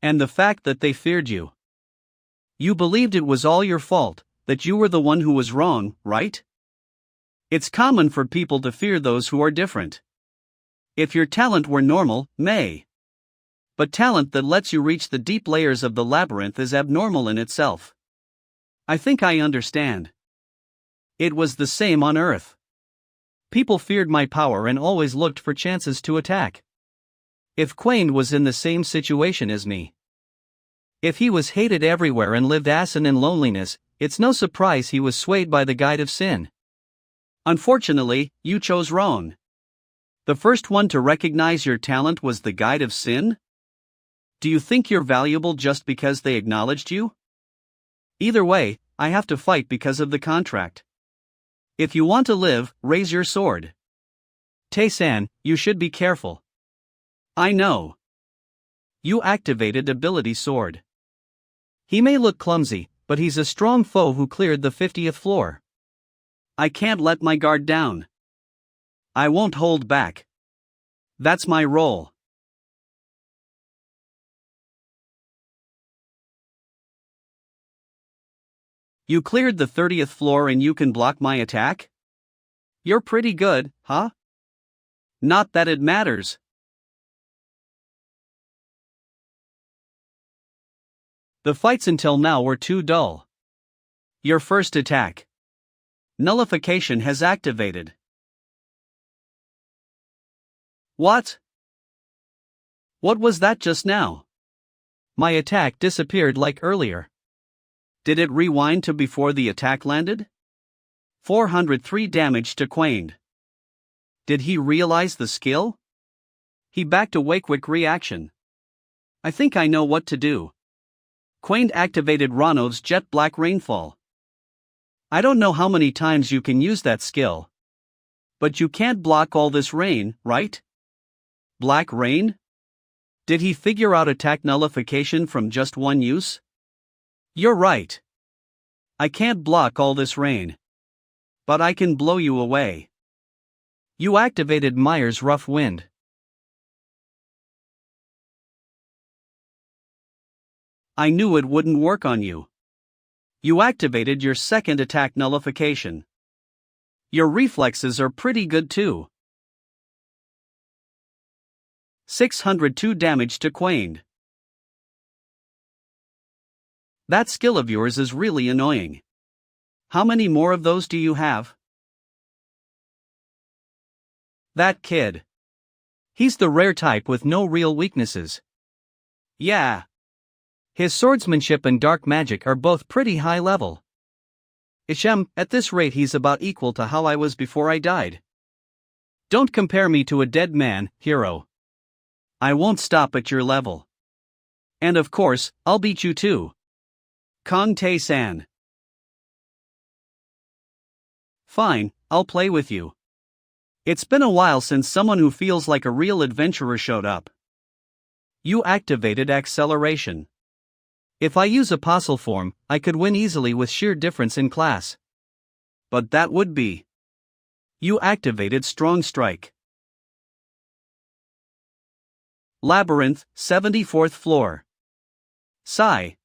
[SPEAKER 1] And the fact that they feared you. You believed it was all your fault, that you were the one who was wrong, right? It's common for people to fear those who are different. If your talent were normal, may. But talent that lets you reach the deep layers of the labyrinth is abnormal in itself. I think I understand. It was the same on Earth. People feared my power and always looked for chances to attack. If Quain was in the same situation as me. If he was hated everywhere and lived asin in loneliness, it's no surprise he was swayed by the guide of sin. Unfortunately, you chose wrong. The first one to recognize your talent was the guide of sin? Do you think you're valuable just because they acknowledged you? Either way, I have to fight because of the contract. If you want to live, raise your sword.
[SPEAKER 2] Tae-san, you should be careful.
[SPEAKER 1] I know.
[SPEAKER 2] You activated ability sword. He may look clumsy, but he's a strong foe who cleared the 50th floor.
[SPEAKER 1] I can't let my guard down. I won't hold back. That's my role. You cleared the 30th floor and you can block my attack? You're pretty good, huh? Not that it matters.
[SPEAKER 2] The fights until now were too dull.
[SPEAKER 1] Your first attack. Nullification has activated. What? What was that just now?
[SPEAKER 2] My attack disappeared like earlier.
[SPEAKER 1] Did it rewind to before the attack landed? 403 damage to Quain. Did he realize the skill? He backed away. Quick reaction. I think I know what to do. Quain activated Ronno's Jet Black Rainfall. I don't know how many times you can use that skill. But you can't block all this rain, right? Black rain? Did he figure out attack nullification from just one use? You're right. I can't block all this rain. But I can blow you away.
[SPEAKER 2] You activated Meyer's Rough Wind.
[SPEAKER 1] I knew it wouldn't work on you. You activated your second attack nullification. Your reflexes are pretty good too. 602 damage to Quain. That skill of yours is really annoying. How many more of those do you have?
[SPEAKER 2] That kid. He's the rare type with no real weaknesses.
[SPEAKER 1] Yeah.
[SPEAKER 2] His swordsmanship and dark magic are both pretty high level.
[SPEAKER 1] Ishem, at this rate he's about equal to how I was before I died. Don't compare me to a dead man, hero. I won't stop at your level. And of course, I'll beat you too. Kong Tae-san. Fine, I'll play with you. It's been a while since someone who feels like a real adventurer showed up. You activated acceleration. If I use apostle form, I could win easily with sheer difference in class. But that would be. You activated strong strike. Labyrinth, 74th floor. Sigh.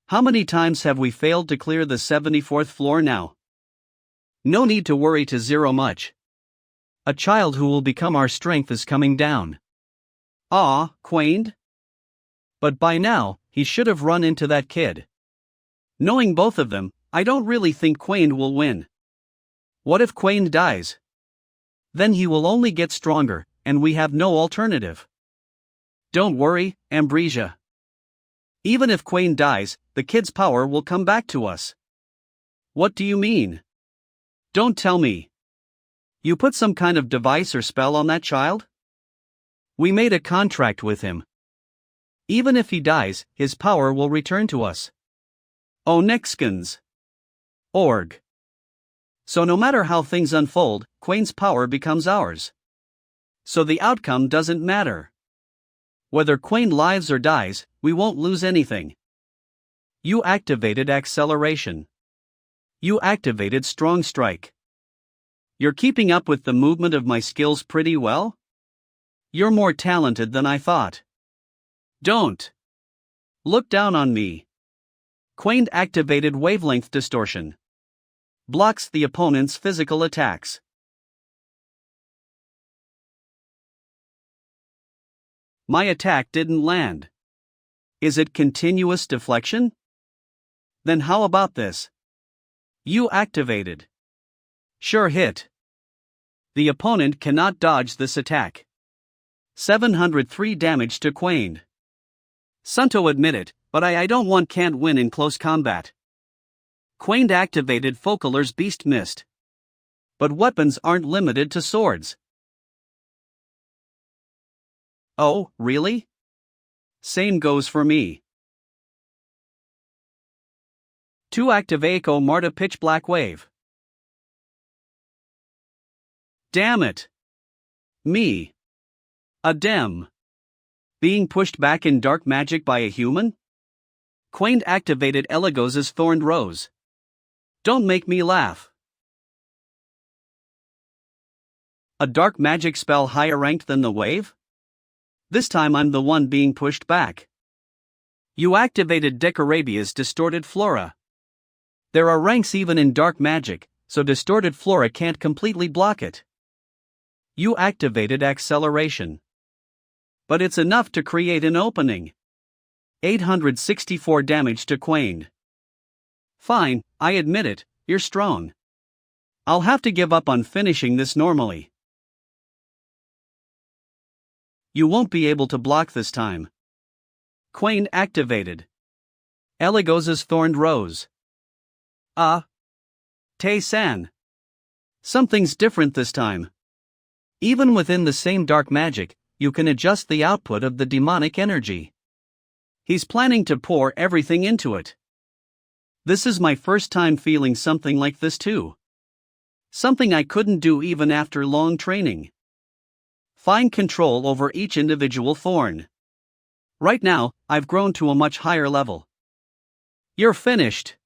[SPEAKER 1] How many times have we failed to clear the 74th floor now? No need to worry to zero much. A child who will become our strength is coming down. Ah, Quain? But by now,
[SPEAKER 2] he should have run into that kid. Knowing both of them, I don't really think Quain will win. What if Quain dies? Then he will only get stronger, and we have no alternative. Don't worry, Ambrosia. Even if Quain dies, the kid's power will come back to us. What do you mean? Don't tell me. You put some kind of device or spell on that child? We made a contract with him. Even if he dies, his power will return to us. Oh, Nexkins. Org. So no matter how things unfold, Quain's power becomes ours. So the outcome doesn't matter. Whether Quain lives or dies, we won't lose anything. You activated acceleration. You activated strong strike. You're keeping up with the movement of my skills pretty well? You're more talented than I thought. Don't look down on me. Quain activated wavelength distortion. Blocks the opponent's physical attacks. My attack didn't land. Is it continuous deflection? Then how about this? You activated. Sure hit. The opponent cannot dodge this attack. 703 damage to Quain. Sunto admit it, but I don't want can't win in close combat. Quain activated Focaler's Beast Mist. But weapons aren't limited to swords. Oh, really? Same goes for me. 2 activate Echo Marta Pitch Black Wave. Damn it. Me. A dem. Being pushed back in dark magic by a human? Quain activated Eligos's Thorned Rose. Don't make me laugh. A dark magic spell higher ranked than the wave? This time I'm the one being pushed back. You activated Decarabia's Distorted Flora. There are ranks even in dark magic, so Distorted Flora can't completely block it. You activated acceleration. But it's enough to create an opening. 864 damage to Quain. Fine, I admit it, you're strong. I'll have to give up on finishing this normally. You won't be able to block this time. Quain activated. Eligos's Thorned Rose. Tae-san. Something's different this time. Even within the same dark magic, you can adjust the output of the demonic energy. He's planning to pour everything into it. This is my first time feeling something like this too. Something I couldn't do even after long training. Find control over each individual thorn. Right now, I've grown to a much higher level. You're finished.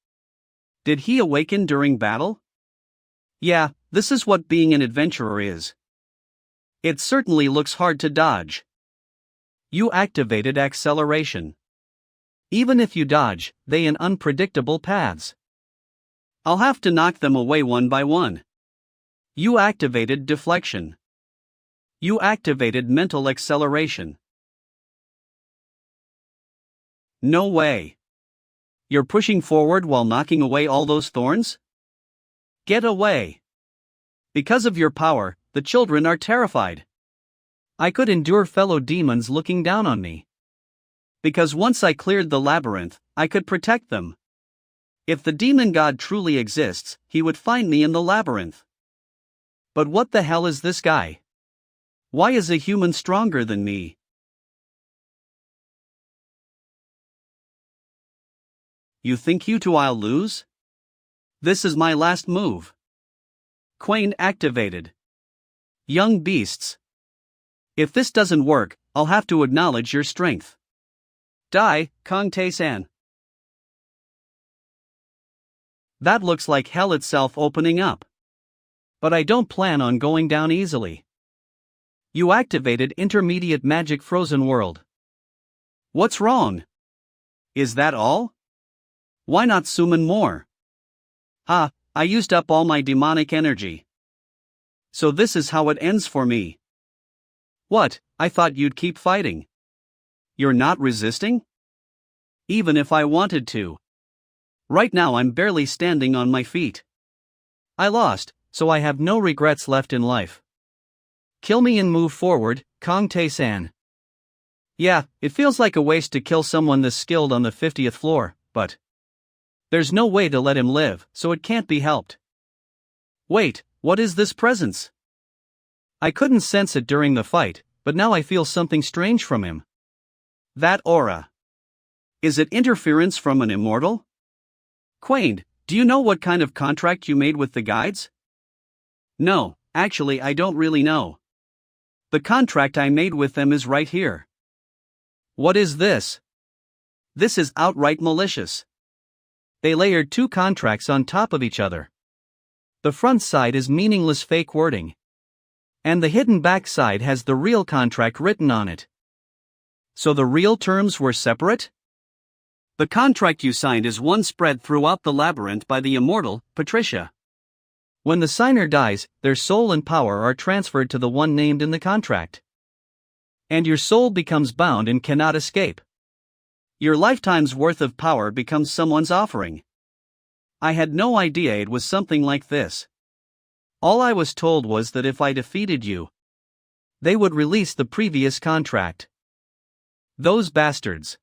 [SPEAKER 2] Did he awaken during battle? Yeah, this is what being an adventurer is. It certainly looks hard to dodge. You activated acceleration. Even if you dodge, they in unpredictable paths. I'll have to knock them away one by one. You activated deflection. You activated mental acceleration. No way. You're pushing forward while knocking away all those thorns? Get away. Because of your power, the children are terrified. I could endure fellow demons looking down on me. Because once I cleared the labyrinth, I could protect them. If the demon god truly exists, he would find me in the labyrinth. But what the hell is this guy? Why is a human stronger than me? You think you two I'll lose? This is my last move. Quain activated. Young beasts. If this doesn't work, I'll have to acknowledge your strength. Die, Kong Tae-san. That looks like hell itself opening up. But I don't plan on going down easily. You activated Intermediate Magic Frozen World. What's wrong? Is that all? Why not summon more? I used up all my demonic energy. So this is how it ends for me. What, I thought you'd keep fighting. You're not resisting?
[SPEAKER 1] even if I wanted to. Right now I'm barely standing on my feet.
[SPEAKER 2] I lost, so I have no regrets left in life. Kill me and move forward, Kong Tae-san. Yeah, it feels like a waste to kill someone this skilled on the 50th floor, but there's no way to let him live, so it can't be helped.
[SPEAKER 1] Wait, what is this presence?
[SPEAKER 2] I couldn't sense it during the fight, but now I feel something strange from him.
[SPEAKER 1] That aura. Is it interference from an immortal? Quain, do you know what kind of contract you made with the guides? No, actually I don't really know. The contract I made with them is right here.
[SPEAKER 2] What is this?
[SPEAKER 1] This is outright malicious.
[SPEAKER 2] They layered 2 contracts on top of each other. The front side is meaningless fake wording. And the hidden back side has the real contract written on it.
[SPEAKER 1] So the real terms were separate? The contract you signed is one spread throughout the labyrinth by the immortal, Patricia.
[SPEAKER 2] When the signer dies, their soul and power are transferred to the one named in the contract. And your soul becomes bound and cannot escape.
[SPEAKER 1] Your lifetime's worth of power becomes someone's offering. I had no idea it was something like this. All I was told was that if I defeated you,
[SPEAKER 2] they would release the previous contract.
[SPEAKER 1] Those bastards.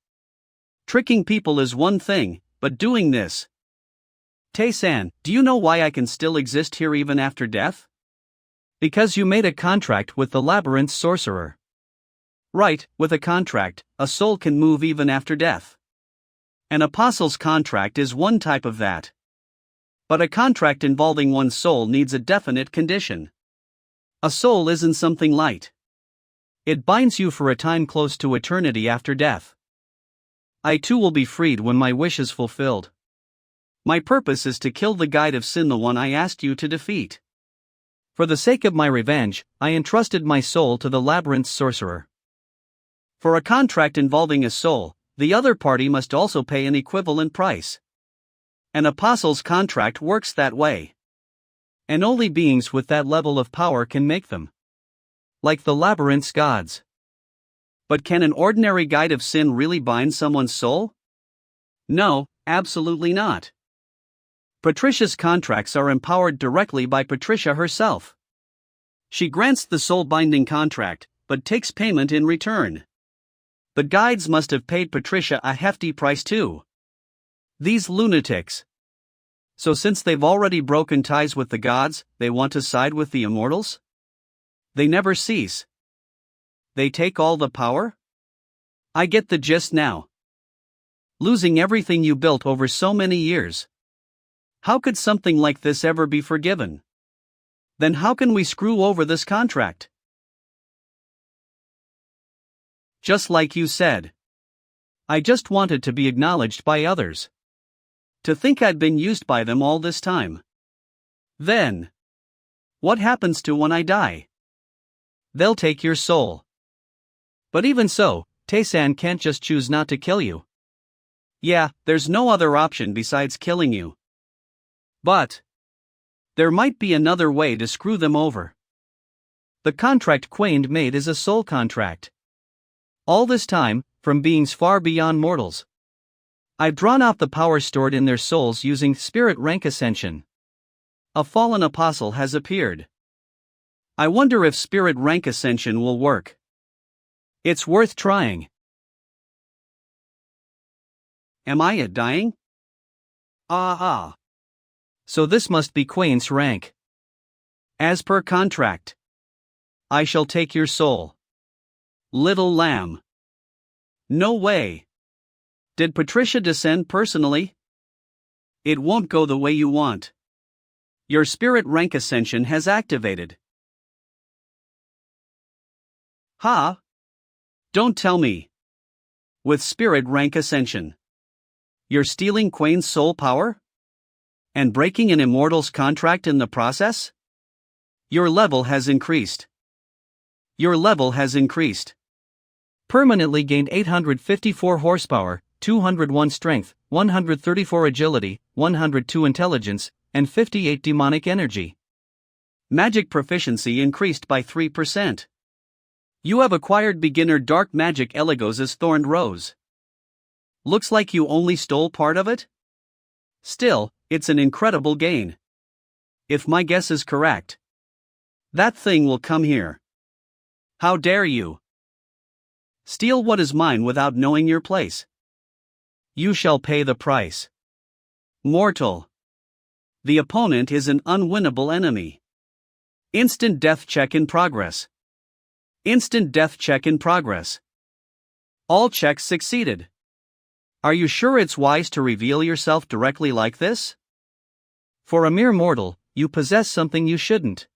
[SPEAKER 1] Tricking people is one thing, but doing this. Tae-san, do you know why I can still exist here even after death?
[SPEAKER 2] Because you made a contract with the labyrinth sorcerer.
[SPEAKER 1] Right, with a contract, a soul can move even after death. An apostle's contract is one type of that. But a contract involving one's soul needs a definite condition. A soul isn't something light.
[SPEAKER 2] It binds you for a time close to eternity after death. I too will be freed when my wish is fulfilled.
[SPEAKER 1] My purpose is to kill the guide of sin, the one I asked you to defeat.
[SPEAKER 2] For the sake of my revenge, I entrusted my soul to the labyrinth sorcerer.
[SPEAKER 1] For a contract involving a soul, the other party must also pay an equivalent price. An apostle's contract works that way.
[SPEAKER 2] And only beings with that level of power can make them. Like the labyrinth's gods.
[SPEAKER 1] But can an ordinary guide of sin really bind someone's soul? No, absolutely not. Patricia's contracts are empowered directly by Patricia herself. She grants the soul-binding contract, but takes payment in return. The guides must have paid Patricia a hefty price too. These lunatics. So since they've already broken ties with the gods, they want to side with the immortals? They never cease. They take all the power? I get the gist now. Losing everything you built over so many years. How could something like this ever be forgiven? Then how can we screw over this contract? Just like you said. I just wanted to be acknowledged by others. To think I'd been used by them all this time. Then, what happens to when I die?
[SPEAKER 2] They'll take your soul.
[SPEAKER 1] But even so, Tae-san can't just choose not to kill you. Yeah, there's no other option besides killing you. But there might be another way to screw them over.
[SPEAKER 2] The contract Quain made is a soul contract. All this time, from beings far beyond mortals. I've drawn out the power stored in their souls using spirit rank ascension.
[SPEAKER 1] A fallen apostle has appeared. I wonder if spirit rank ascension will work.
[SPEAKER 2] It's worth trying.
[SPEAKER 1] Am I dying?
[SPEAKER 2] So this must be Quain's rank.
[SPEAKER 1] As per contract. I shall take your soul. Little lamb. No way. Did Patricia descend personally? It won't go the way you want. Your spirit rank ascension has activated. Ha? Don't tell me. With spirit rank ascension. You're stealing Quain's soul power? And breaking an immortal's contract in the process? Your level has increased. Your level has increased.
[SPEAKER 2] Permanently gained 854 horsepower, 201 strength, 134 agility, 102 intelligence, and 58 demonic energy.
[SPEAKER 1] Magic proficiency increased by 3%. You have acquired beginner dark magic Eligos' Thorned Rose. Looks like you only stole part of it? Still, it's an incredible gain. If my guess is correct, that thing will come here. How dare you steal what is mine without knowing your place? You shall pay the price. Mortal. The opponent is an unwinnable enemy. Instant death check in progress. Instant death check in progress. All checks succeeded. Are you sure it's wise to reveal yourself directly like this? For a mere mortal, you possess something you shouldn't.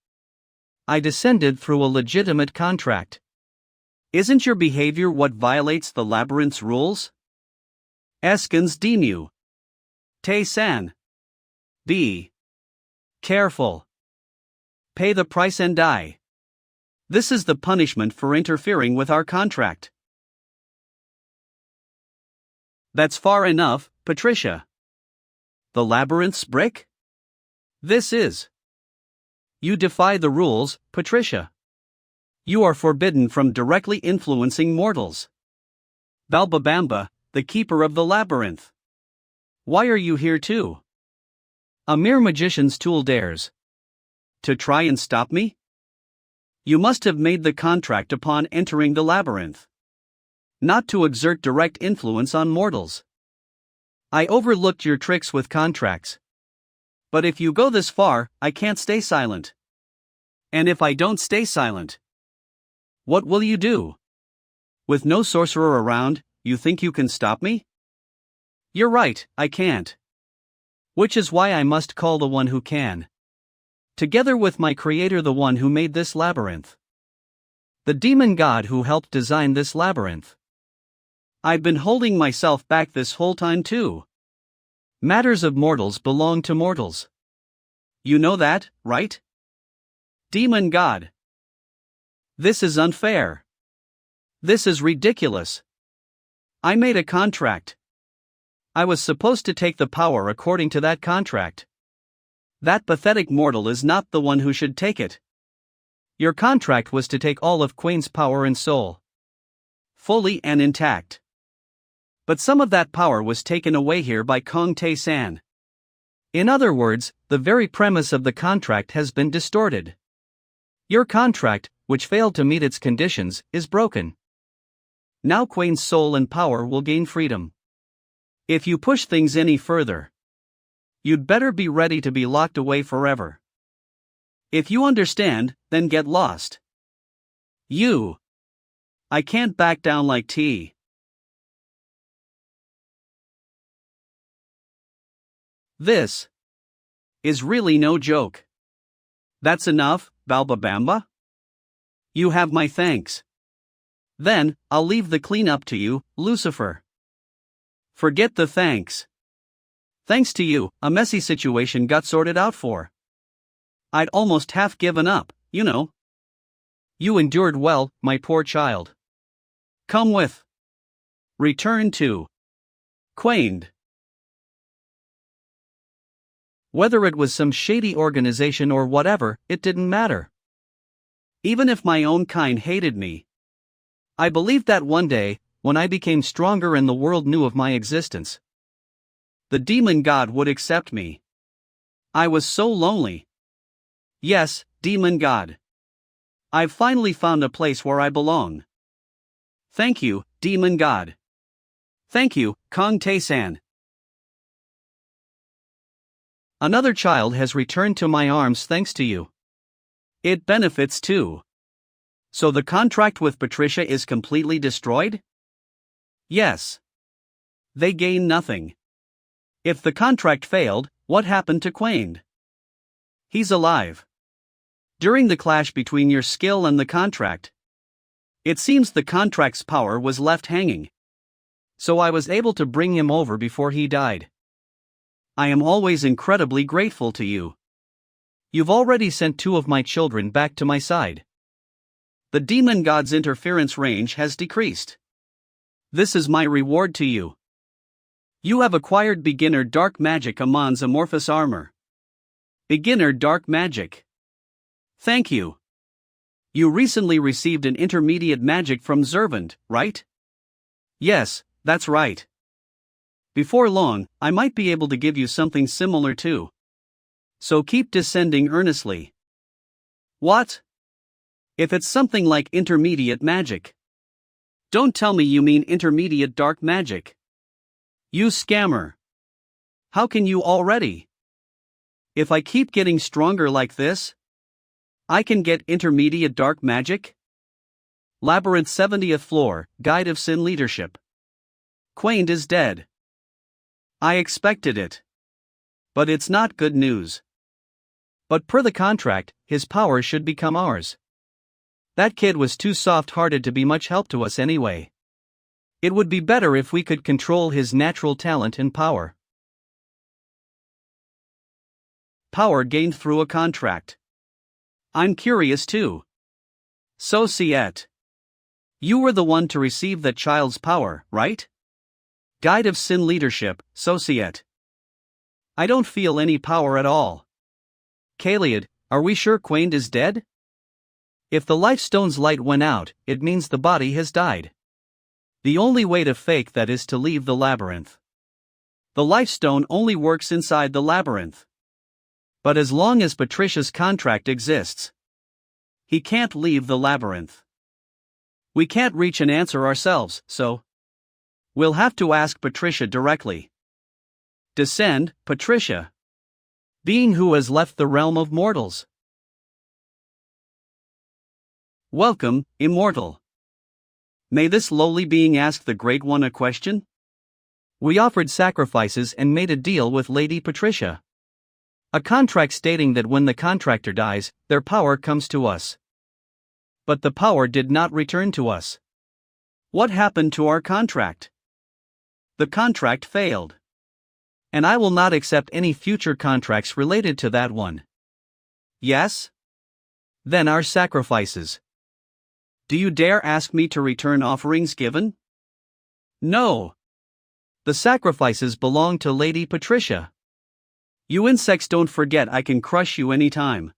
[SPEAKER 1] I descended through a legitimate contract. Isn't your behavior what violates the labyrinth's rules? Eskins Demu. Tae-san. Be careful. Pay the price and die. This is the punishment for interfering with our contract. That's far enough, Patricia. The labyrinth's brick? This is. You defy the rules, Patricia. You are forbidden from directly influencing mortals. Balbabamba, the keeper of the labyrinth. Why are you here too? A mere magician's tool dares to try and stop me? You must have made the contract upon entering the labyrinth, not to exert direct influence on mortals. I overlooked your tricks with contracts. But if you go this far, I can't stay silent. And if I don't stay silent, what will you do? With no sorcerer around, you think you can stop me? You're right, I can't. Which is why I must call the one who can. Together with my creator, the one who made this labyrinth. The demon god who helped design this labyrinth. I've been holding myself back this whole time too. Matters of mortals belong to mortals. You know that, right? Demon god. This is unfair. This is ridiculous. I made a contract. I was supposed to take the power according to that contract. That pathetic mortal is not the one who should take it. Your contract was to take all of Quain's power and soul, fully and intact. But some of that power was taken away here by Kong Tae-san. In other words, the very premise of the contract has been distorted. Your contract, which failed to meet its conditions, is broken. Now Quain's soul and power will gain freedom. If you push things any further, you'd better be ready to be locked away forever. If you understand, then get lost. I can't back down like tea. This is really no joke. That's enough, Balbabamba? You have my thanks. Then, I'll leave the cleanup to you, Lucifer. Forget the thanks. Thanks to you, a messy situation got sorted out for. I'd almost half given up, you know. You endured well, my poor child. Come with. Return to Quained. Whether it was some shady organization or whatever, it didn't matter. Even if my own kind hated me, I believed that one day, when I became stronger and the world knew of my existence, the demon god would accept me. I was so lonely. Yes, demon god. I've finally found a place where I belong. Thank you, demon god. Thank you, Kong Tae-san. Another child has returned to my arms thanks to you. It benefits too. So the contract with Patricia is completely destroyed? Yes. They gain nothing. If the contract failed, what happened to Quain? He's alive. During the clash between your skill and the contract, it seems the contract's power was left hanging. So I was able to bring him over before he died. I am always incredibly grateful to you. You've already sent 2 of my children back to my side. The demon god's interference range has decreased. This is my reward to you. You have acquired beginner dark magic Amon's amorphous armor. Beginner dark magic. Thank you. You recently received an intermediate magic from Zervant, right? Yes, that's right. Before long, I might be able to give you something similar too. So keep descending earnestly. What? If it's something like intermediate magic. Don't tell me you mean intermediate dark magic. You scammer. How can you already? If I keep getting stronger like this, I can get intermediate dark magic? Labyrinth 70th floor, Guide of Sin Leadership. Quaint is dead. I expected it. But it's not good news.
[SPEAKER 2] But per the contract, his power should become ours. That kid was too soft-hearted to be much help to us anyway. It would be better if we could control his natural talent and power.
[SPEAKER 1] Power gained through a contract. I'm curious too. Societ. You were the one to receive that child's power, right? Guide of Sin Leadership, Societ. I don't feel any power at all.
[SPEAKER 2] Kaliad, are we sure Quaint is dead? If the life stone's light went out, it means the body has died. The only way to fake that is to leave the labyrinth.
[SPEAKER 1] The life stone only works inside the labyrinth.
[SPEAKER 2] But as long as Patricia's contract exists,
[SPEAKER 1] he can't leave the labyrinth. We can't reach an answer ourselves, so we'll have to ask Patricia directly. Descend, Patricia.
[SPEAKER 2] Being who has left the realm of mortals.
[SPEAKER 1] Welcome, immortal. May this lowly being ask the Great One a question?
[SPEAKER 2] We offered sacrifices and made a deal with Lady Patricia. A contract stating that when the contractor dies, their power comes to us. But the power did not return to us.
[SPEAKER 1] What happened to our contract? The contract failed.
[SPEAKER 2] And I will not accept any future contracts related to that one.
[SPEAKER 1] Yes?
[SPEAKER 2] Then our sacrifices.
[SPEAKER 1] Do you dare ask me to return offerings given? No.
[SPEAKER 2] The sacrifices belong to Lady Patricia.
[SPEAKER 1] You insects don't forget I can crush you anytime.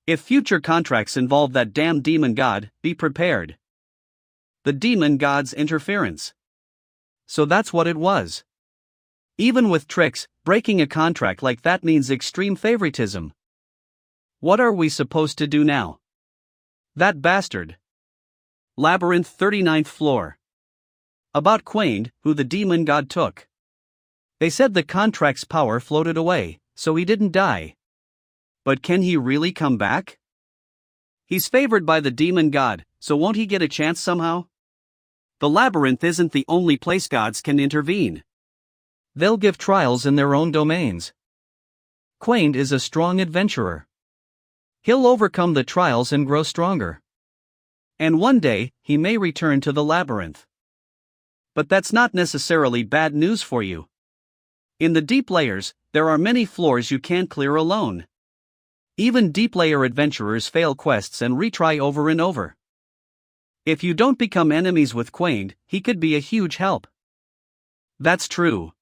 [SPEAKER 1] If future contracts involve that damn demon god, be prepared. The demon god's interference.
[SPEAKER 2] So that's what it was.
[SPEAKER 1] Even with tricks, breaking a contract like that means extreme favoritism. What are we supposed to do now? That bastard. Labyrinth 39th floor. About Quaint, who the demon god took.
[SPEAKER 2] They said the contract's power floated away, so he didn't die.
[SPEAKER 1] But can he really come back? He's favored by the demon god, so won't he get a chance somehow? The labyrinth isn't the only place gods can intervene.
[SPEAKER 2] They'll give trials in their own domains. Quaint is a strong adventurer. He'll overcome the trials and grow stronger.
[SPEAKER 1] And one day, he may return to the labyrinth. But that's not necessarily bad news for you. In the deep layers, there are many floors you can't clear alone. Even deep layer adventurers fail quests and retry over and over. If you don't become enemies with Quaint, he could be a huge help. That's true.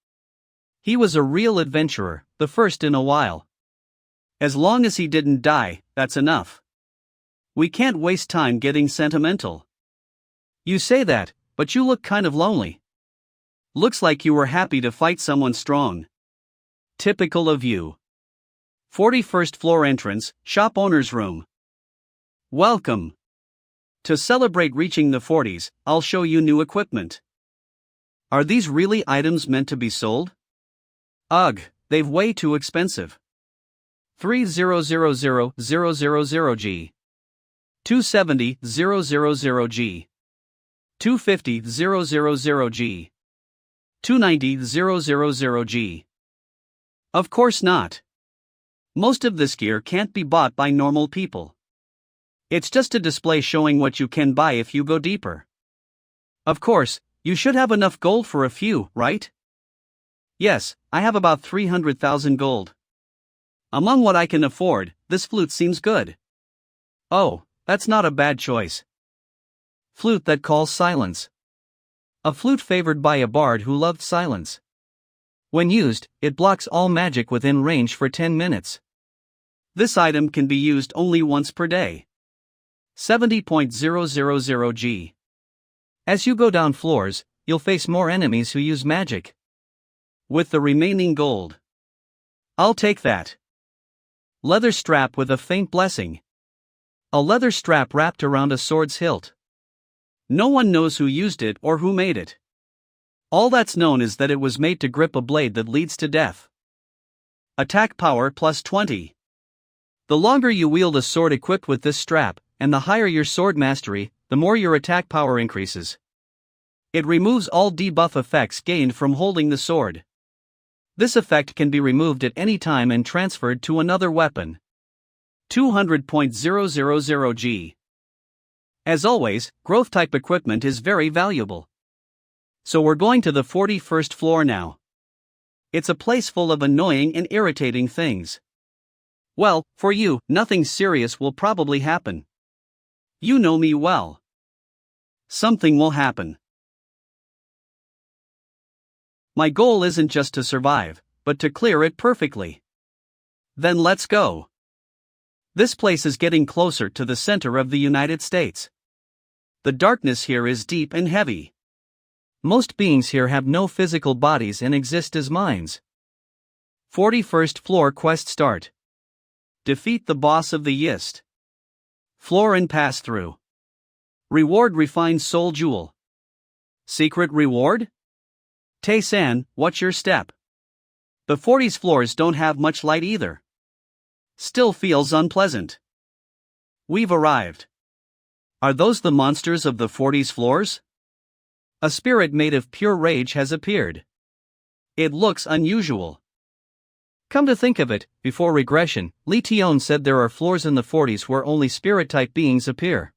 [SPEAKER 2] He was a real adventurer, the first in a while.
[SPEAKER 1] As long as he didn't die, that's enough. We can't waste time getting sentimental.
[SPEAKER 2] You say that, but you look kind of lonely.
[SPEAKER 1] Looks like you were happy to fight someone strong. Typical of you. 41st floor entrance, shop owner's room. Welcome. To celebrate reaching the 40s, I'll show you new equipment. Are these really items meant to be sold? Ugh, they've way too expensive. 3000000G. 270,000G. 250,000G. 290,000G. Of course not. Most of this gear can't be bought by normal people. It's just a display showing what you can buy if you go deeper. Of course, you should have enough gold for a few, right? Yes, I have about 300,000 gold. Among what I can afford, this flute seems good. Oh, that's not a bad choice.
[SPEAKER 2] Flute that calls silence. A flute favored by a bard who loved silence. When used, it blocks all magic within range for 10 minutes.
[SPEAKER 1] This item can be used only once per day. 70.000G.
[SPEAKER 2] As you go down floors, you'll face more enemies who use magic.
[SPEAKER 1] With the remaining gold. I'll take that.
[SPEAKER 2] Leather strap with a faint blessing. A leather strap wrapped around a sword's hilt.
[SPEAKER 1] No one knows who used it or who made it. All that's known is that it was made to grip a blade that leads to death. Attack power plus 20. The longer you wield a sword equipped with this strap, and the higher your sword mastery, the more your attack power increases. It removes all debuff effects gained from holding the sword. This effect can be removed at any time and transferred to another weapon. 200.000 G. As always, growth type equipment is very valuable. So we're going to the 41st floor now. It's a place full of annoying and irritating things. Well, for you, nothing serious will probably happen. You know me well. Something will happen. My goal isn't just to survive, but to clear it perfectly. Then let's go. This place is getting closer to the center of the United States. The darkness here is deep and heavy.
[SPEAKER 2] Most beings here have no physical bodies and exist as minds.
[SPEAKER 1] 41st floor quest start. Defeat the boss of the Yist. Floor and pass through. Reward refined soul jewel. Secret reward? Tae-san, what's your step? The 40s floors don't have much light either. Still feels unpleasant. We've arrived. Are those the monsters of the 40s floors? A spirit made of pure rage has appeared. It looks unusual.
[SPEAKER 2] Come to think of it, before regression, Lee Tion said there are floors in the 40s where only spirit-type beings appear.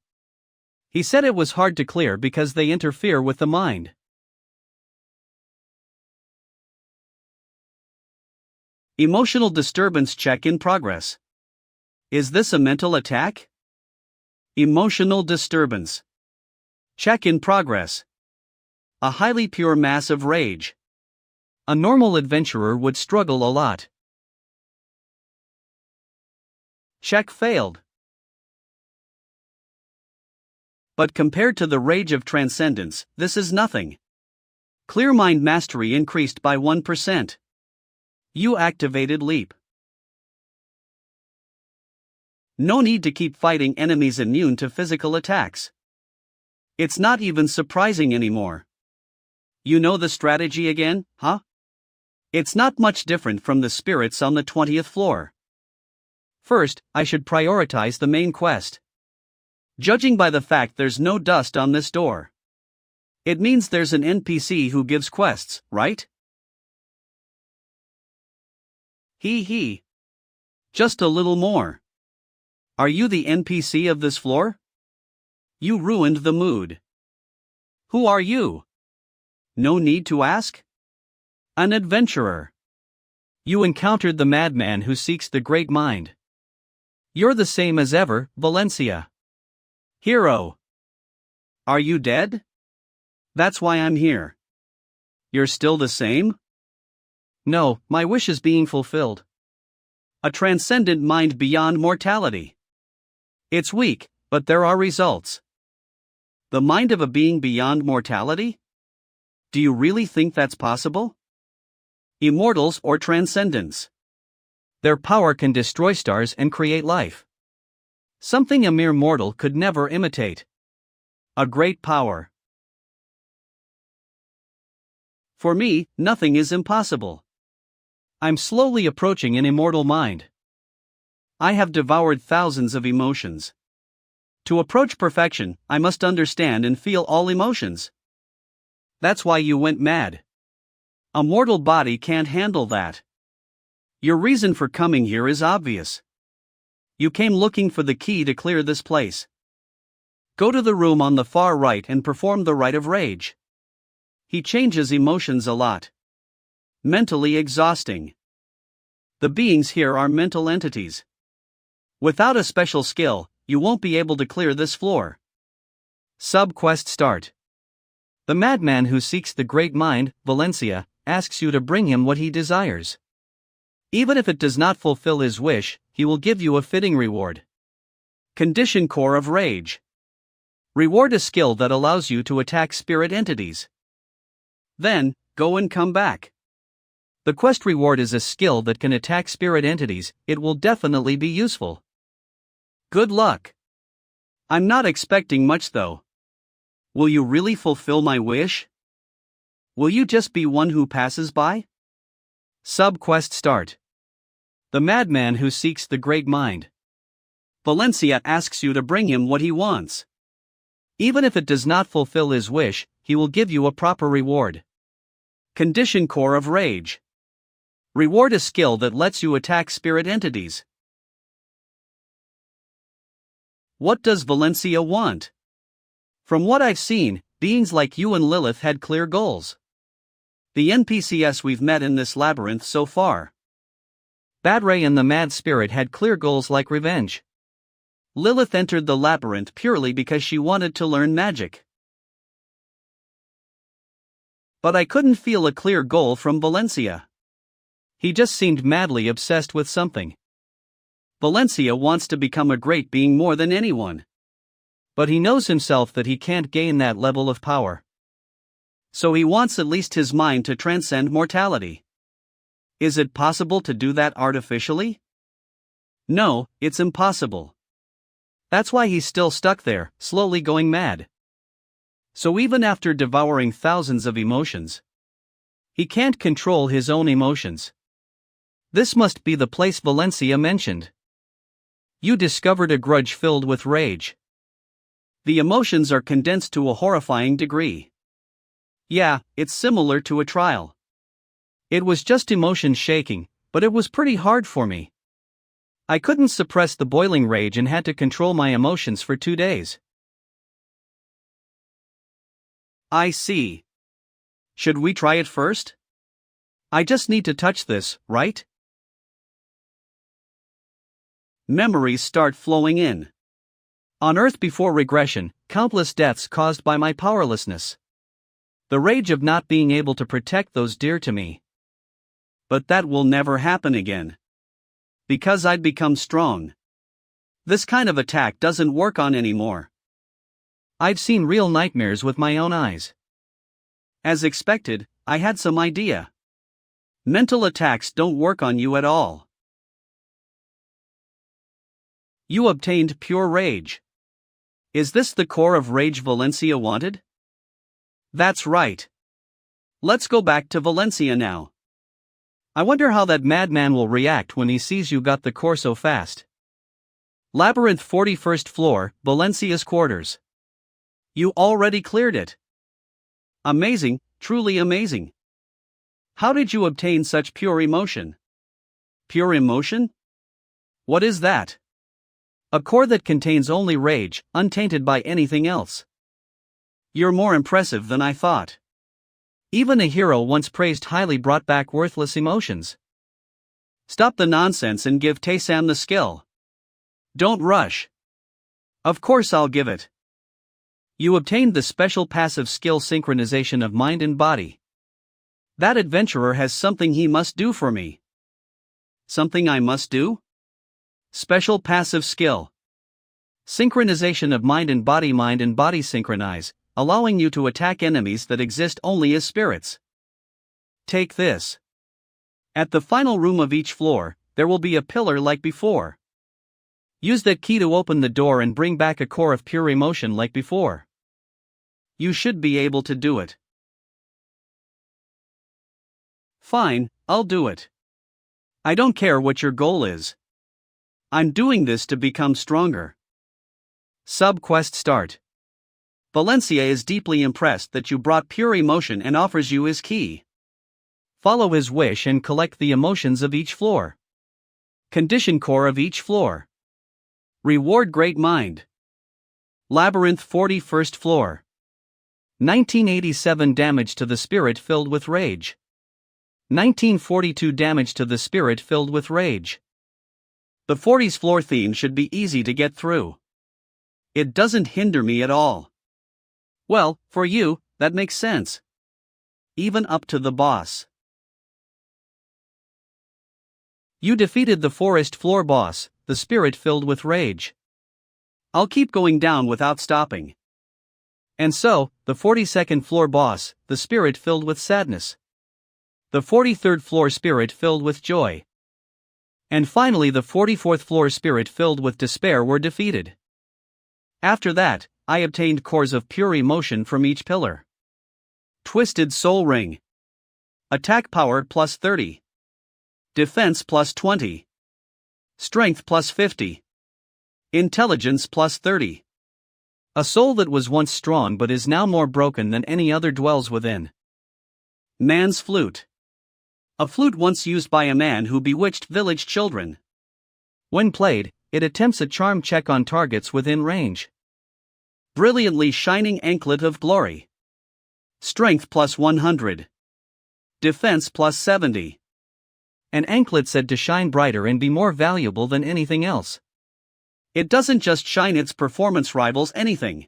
[SPEAKER 2] He said it was hard to clear because they interfere with the mind.
[SPEAKER 1] Emotional disturbance check in progress. Is this a mental attack? Emotional disturbance. Check in progress. A highly pure mass of rage.
[SPEAKER 2] A normal adventurer would struggle a lot.
[SPEAKER 1] Check failed. But compared to the rage of transcendence, this is nothing. Clear mind mastery increased by 1%. You activated leap. No need to keep fighting enemies immune to physical attacks. It's not even surprising anymore. You know the strategy again, huh? It's not much different from the spirits on the 20th floor. First, I should prioritize the main quest. Judging by the fact there's no dust on this door, it means there's an NPC who gives quests, right? He. Just a little more. Are you the NPC of this floor? You ruined the mood. Who are you? No need to ask? An adventurer.
[SPEAKER 2] You encountered the madman who seeks the great mind. You're the same as ever, Valencia.
[SPEAKER 1] Hero. Are you dead? That's why I'm here. You're still the same?
[SPEAKER 2] No, my wish is being fulfilled.
[SPEAKER 1] A transcendent mind beyond mortality. It's weak, but there are results. The mind of a being beyond mortality? Do you really think that's possible? Immortals or transcendence?
[SPEAKER 2] Their power can destroy stars and create life. Something a mere mortal could never imitate.
[SPEAKER 1] A great power. For me, nothing is impossible.
[SPEAKER 2] I'm slowly approaching an immortal mind.
[SPEAKER 1] I have devoured thousands of emotions. To approach perfection, I must understand and feel all emotions. That's why you went mad. A mortal body can't handle that. Your reason for coming here is obvious. You came looking for the key to clear this place. Go to the room on the far right and perform the rite of rage. He changes emotions a lot. Mentally exhausting. The beings here are mental entities. Without a special skill, you won't be able to clear this floor.
[SPEAKER 2] Sub-quest start. The madman who seeks the great mind, Valencia, asks you to bring him what he desires. Even if it does not fulfill his wish, he will give you a fitting reward.
[SPEAKER 1] Condition core of rage. Reward a skill that allows you to attack spirit entities. Then, go and come back.
[SPEAKER 2] The quest reward is a skill that can attack spirit entities. It will definitely be useful.
[SPEAKER 1] Good luck. I'm not expecting much though. Will you really fulfill my wish? Will you just be one who passes by?
[SPEAKER 2] Sub-quest start. The madman who seeks the great mind.
[SPEAKER 1] Valencia asks you to bring him what he wants.
[SPEAKER 2] Even if it does not fulfill his wish, he will give you a proper reward.
[SPEAKER 1] Condition Core of Rage. Reward a skill that lets you attack spirit entities. What does Valencia want? From what I've seen, beings like you and Lilith had clear goals. The NPCs we've met in this labyrinth so far.
[SPEAKER 2] Badray and the Mad Spirit had clear goals like revenge.
[SPEAKER 1] Lilith entered the labyrinth purely because she wanted to learn magic. But I couldn't feel a clear goal from Valencia.
[SPEAKER 2] He just seemed madly obsessed with something.
[SPEAKER 1] Valencia wants to become a great being more than anyone.
[SPEAKER 2] But he knows himself that he can't gain that level of power.
[SPEAKER 1] So he wants at least his mind to transcend mortality. Is it possible to do that artificially? No, it's impossible.
[SPEAKER 2] That's why he's still stuck there, slowly going mad.
[SPEAKER 1] So even after devouring thousands of emotions,
[SPEAKER 2] he can't control his own emotions. This must be the place Valencia mentioned. You discovered a grudge filled with rage.
[SPEAKER 1] The emotions are condensed to a horrifying degree. Yeah, it's similar to a trial.
[SPEAKER 2] It was just emotion shaking, but it was pretty hard for me. I couldn't suppress the boiling rage and had to control my emotions for 2 days.
[SPEAKER 1] I see. Should we try it first?
[SPEAKER 2] I just need to touch this, right?
[SPEAKER 1] Memories start flowing in.
[SPEAKER 2] On Earth before regression, countless deaths caused by my powerlessness. The rage of not being able to protect those dear to me.
[SPEAKER 1] But that will never happen again. Because I'd become strong. This kind of attack doesn't work on anymore.
[SPEAKER 2] I've seen real nightmares with my own eyes.
[SPEAKER 1] As expected, I had some idea. Mental attacks don't work on you at all. You obtained pure rage. Is this the core of rage Valencia wanted? That's right. Let's go back to Valencia now.
[SPEAKER 2] I wonder how that madman will react when he sees you got the core so fast. Labyrinth 41st floor, Valencia's quarters.
[SPEAKER 1] You already cleared it. Amazing, truly amazing. How did you obtain such pure emotion? Pure emotion? What is that?
[SPEAKER 2] A core that contains only rage, untainted by anything else.
[SPEAKER 1] You're more impressive than I thought.
[SPEAKER 2] Even a hero once praised highly brought back worthless emotions.
[SPEAKER 1] Stop the nonsense and give Tae-san the skill. Don't rush. Of course I'll give it.
[SPEAKER 2] You obtained the special passive skill synchronization of mind and body.
[SPEAKER 1] That adventurer has something he must do for me. Something I must do? Special passive skill.
[SPEAKER 2] Synchronization of mind and body synchronize, allowing you to attack enemies that exist only as spirits.
[SPEAKER 1] Take this. At the final room of each floor, there will be a pillar like before.
[SPEAKER 2] Use that key to open the door and bring back a core of pure emotion like before.
[SPEAKER 1] You should be able to do it. Fine, I'll do it. I don't care what your goal is. I'm doing this to become stronger.
[SPEAKER 2] Sub-quest start.
[SPEAKER 1] Valencia is deeply impressed that you brought pure emotion and offers you his key.
[SPEAKER 2] Follow his wish and collect the emotions of each floor.
[SPEAKER 1] Condition core of each floor. Reward great mind. Labyrinth 41st floor.
[SPEAKER 2] 1987 damage to the spirit filled with rage. 1942 damage to the spirit filled with rage.
[SPEAKER 1] The 40s floor theme should be easy to get through. It doesn't hinder me at all. Well, for you, that makes sense. Even up to the boss.
[SPEAKER 2] You defeated the forest floor boss, the spirit filled with rage.
[SPEAKER 1] I'll keep going down without stopping.
[SPEAKER 2] And so, the 42nd floor boss, the spirit filled with sadness. The 43rd floor spirit filled with joy. And finally, the 44th floor spirit filled with despair were defeated. After that, I obtained cores of pure emotion from each pillar. Twisted Soul Ring. Attack power plus 30. Defense plus 20. Strength plus 50. Intelligence plus 30. A soul that was once strong but is now more broken than any other dwells within. Man's Flute. A flute once used by a man who bewitched village children. When played, it attempts a charm check on targets within range. Brilliantly shining anklet of glory. Strength plus 100. Defense plus 70. An anklet said to shine brighter and be more valuable than anything else. It doesn't just shine, its performance rivals anything.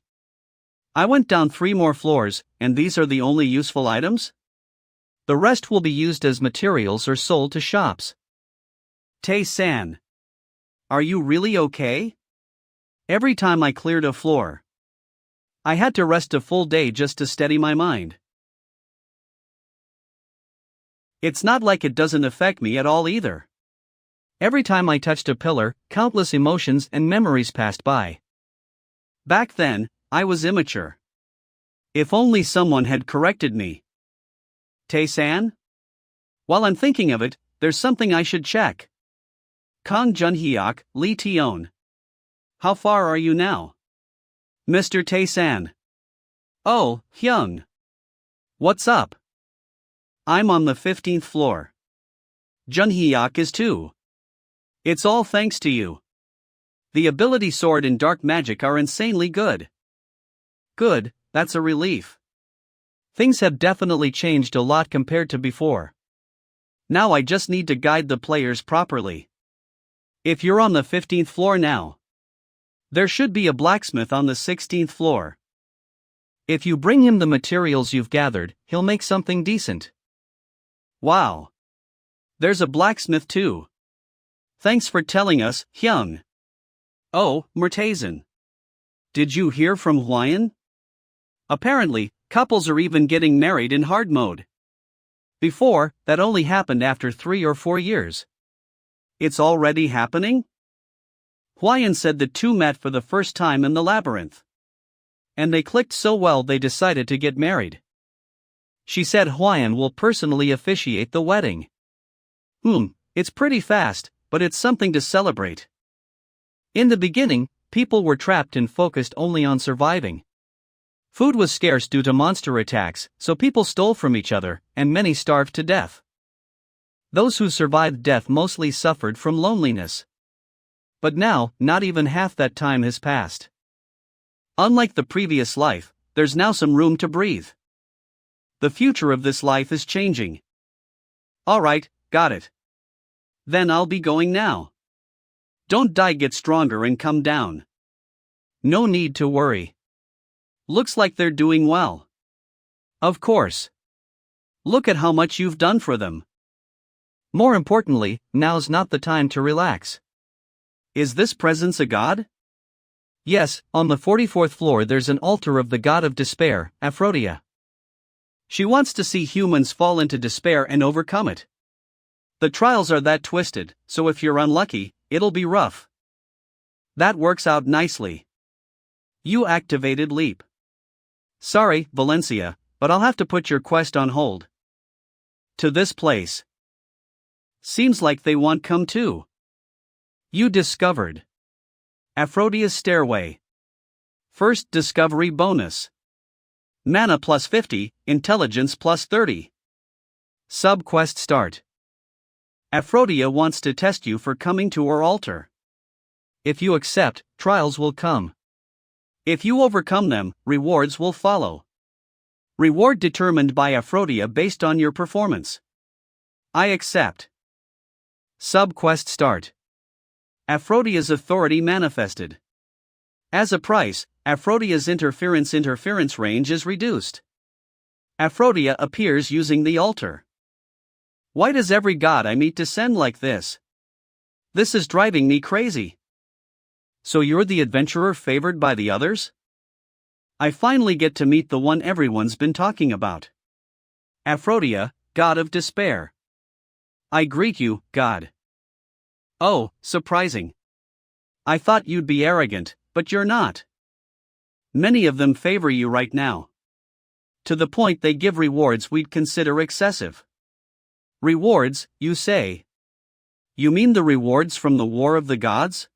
[SPEAKER 2] I went down 3 more floors, and these are the only useful items? The rest will be used as materials or sold to shops. Tae-san. Are you really okay? Every time I cleared a floor, I had to rest a full day just to steady my mind. It's not like it doesn't affect me at all either. Every time I touched a pillar, countless emotions and memories passed by. Back then, I was immature. If only someone had corrected me. Tae-san? While I'm thinking of it, there's something I should check. Kang Junhyuk, Lee Tion. How far are you now? Mr. Tae-san. Oh, Hyung. What's up? I'm on the 15th floor. Junhyuk is too. It's all thanks to you. The ability sword and dark magic are insanely good. Good, that's a relief. Things have definitely changed a lot compared to before. Now I just need to guide the players properly. If you're on the 15th floor now, there should be a blacksmith on the 16th floor. If you bring him the materials you've gathered, he'll make something decent. Wow. There's a blacksmith too. Thanks for telling us, Hyung. Oh, Murtazen. Did you hear from Hwayan? Apparently, couples are even getting married in hard mode. Before, that only happened after 3 or 4 years. It's already happening? Hwayan said the two met for the first time in the labyrinth. And they clicked so well they decided to get married. She said Hwayan will personally officiate the wedding. It's pretty fast, but it's something to celebrate. In the beginning, people were trapped and focused only on surviving. Food was scarce due to monster attacks, so people stole from each other, and many starved to death. Those who survived death mostly suffered from loneliness. But now, not even half that time has passed. Unlike the previous life, there's now some room to breathe. The future of this life is changing. Alright, got it. Then I'll be going now. Don't die, get stronger and come down. No need to worry. Looks like they're doing well. Of course. Look at how much you've done for them. More importantly, now's not the time to relax. Is this presence a god? Yes, on the 44th floor there's an altar of the god of despair, Aphrodite. She wants to see humans fall into despair and overcome it. The trials are that twisted, so if you're unlucky, it'll be rough. That works out nicely. You activated Leap. Sorry, Valencia, but I'll have to put your quest on hold. To this place. Seems like they want come too. You discovered Aphrodite's Stairway. First discovery bonus. Mana plus 50, intelligence plus 30. Sub-quest start. Aphrodite wants to test you for coming to her altar. If you accept, trials will come. If you overcome them, rewards will follow. Reward determined by Aphrodite based on your performance. I accept. Sub-quest start. Aphrodite's authority manifested. As a price, Aphrodite's interference range is reduced. Aphrodite appears using the altar. Why does every god I meet descend like this? This is driving me crazy. So you're the adventurer favored by the others? I finally get to meet the one everyone's been talking about. Aphrodite,
[SPEAKER 1] God of Despair. I greet you, God. Oh, surprising. I thought you'd be arrogant, but you're not. Many of them favor you right now. To the point they give rewards we'd consider excessive. Rewards, you say? You mean the rewards from the War of the Gods?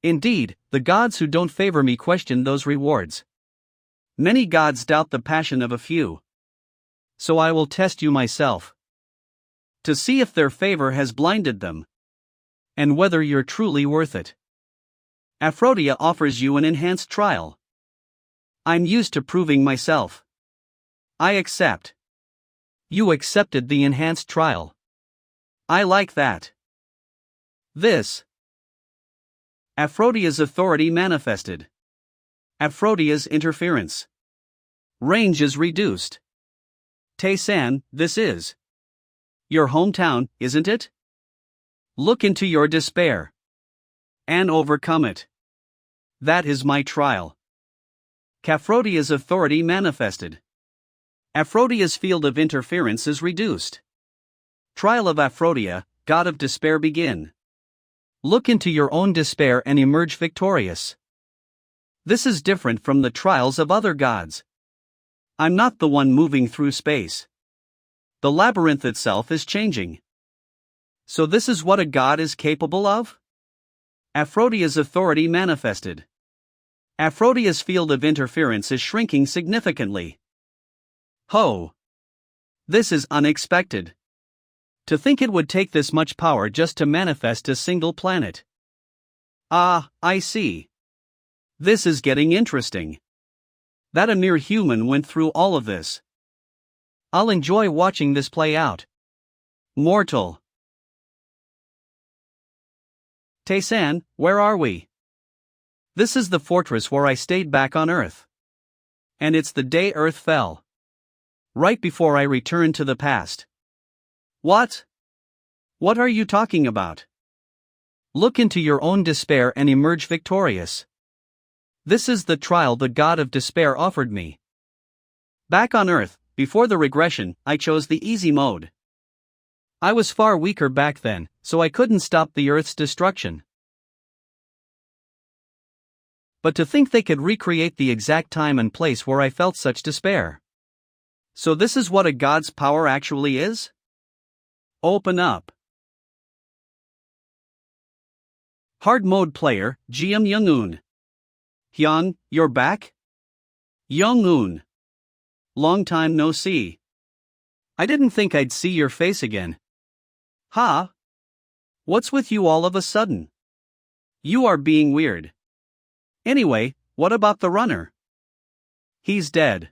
[SPEAKER 1] Indeed, the gods who don't favor me question those rewards. Many gods doubt the passion of a few. So I will test you myself. To see if their favor has blinded them. And whether you're truly worth it. Aphrodite offers you an enhanced trial. I'm used to proving myself. I accept. You accepted the enhanced trial. I like that. This. Aphrodite's authority manifested. Aphrodite's interference. Range is reduced. Tae-san, this is your hometown, isn't it? Look into your despair. And overcome it. That is my trial. Aphrodite's authority manifested. Aphrodite's field of interference is reduced. Trial of Aphrodite, God of Despair begin. Look into your own despair and emerge victorious. This is different from the trials of other gods. I'm not the one moving through space. The labyrinth itself is changing. So this is what a god is capable of? Aphrodite's authority manifested. Aphrodite's field of interference is shrinking significantly. Ho! This is unexpected. To think it would take this much power just to manifest a single planet. Ah, I see. This is getting interesting. That a mere human went through all of this. I'll enjoy watching this play out. Mortal. Tae-san, where are we? This is the fortress where I stayed back on Earth. And it's the day Earth fell. Right before I returned to the past. What? What are you talking about? Look into your own despair and emerge victorious. This is the trial the God of Despair offered me. Back on Earth, before the regression, I chose the easy mode. I was far weaker back then, so I couldn't stop the Earth's destruction. But to think they could recreate the exact time and place where I felt such despair. So this is what a god's power actually is? Open up. Hard mode player, GM Young-un. Hyun, you're back? Young-un. Long time no see. I didn't think I'd see your face again. Huh? What's with you all of a sudden? You are being weird. Anyway, what about the runner? He's dead.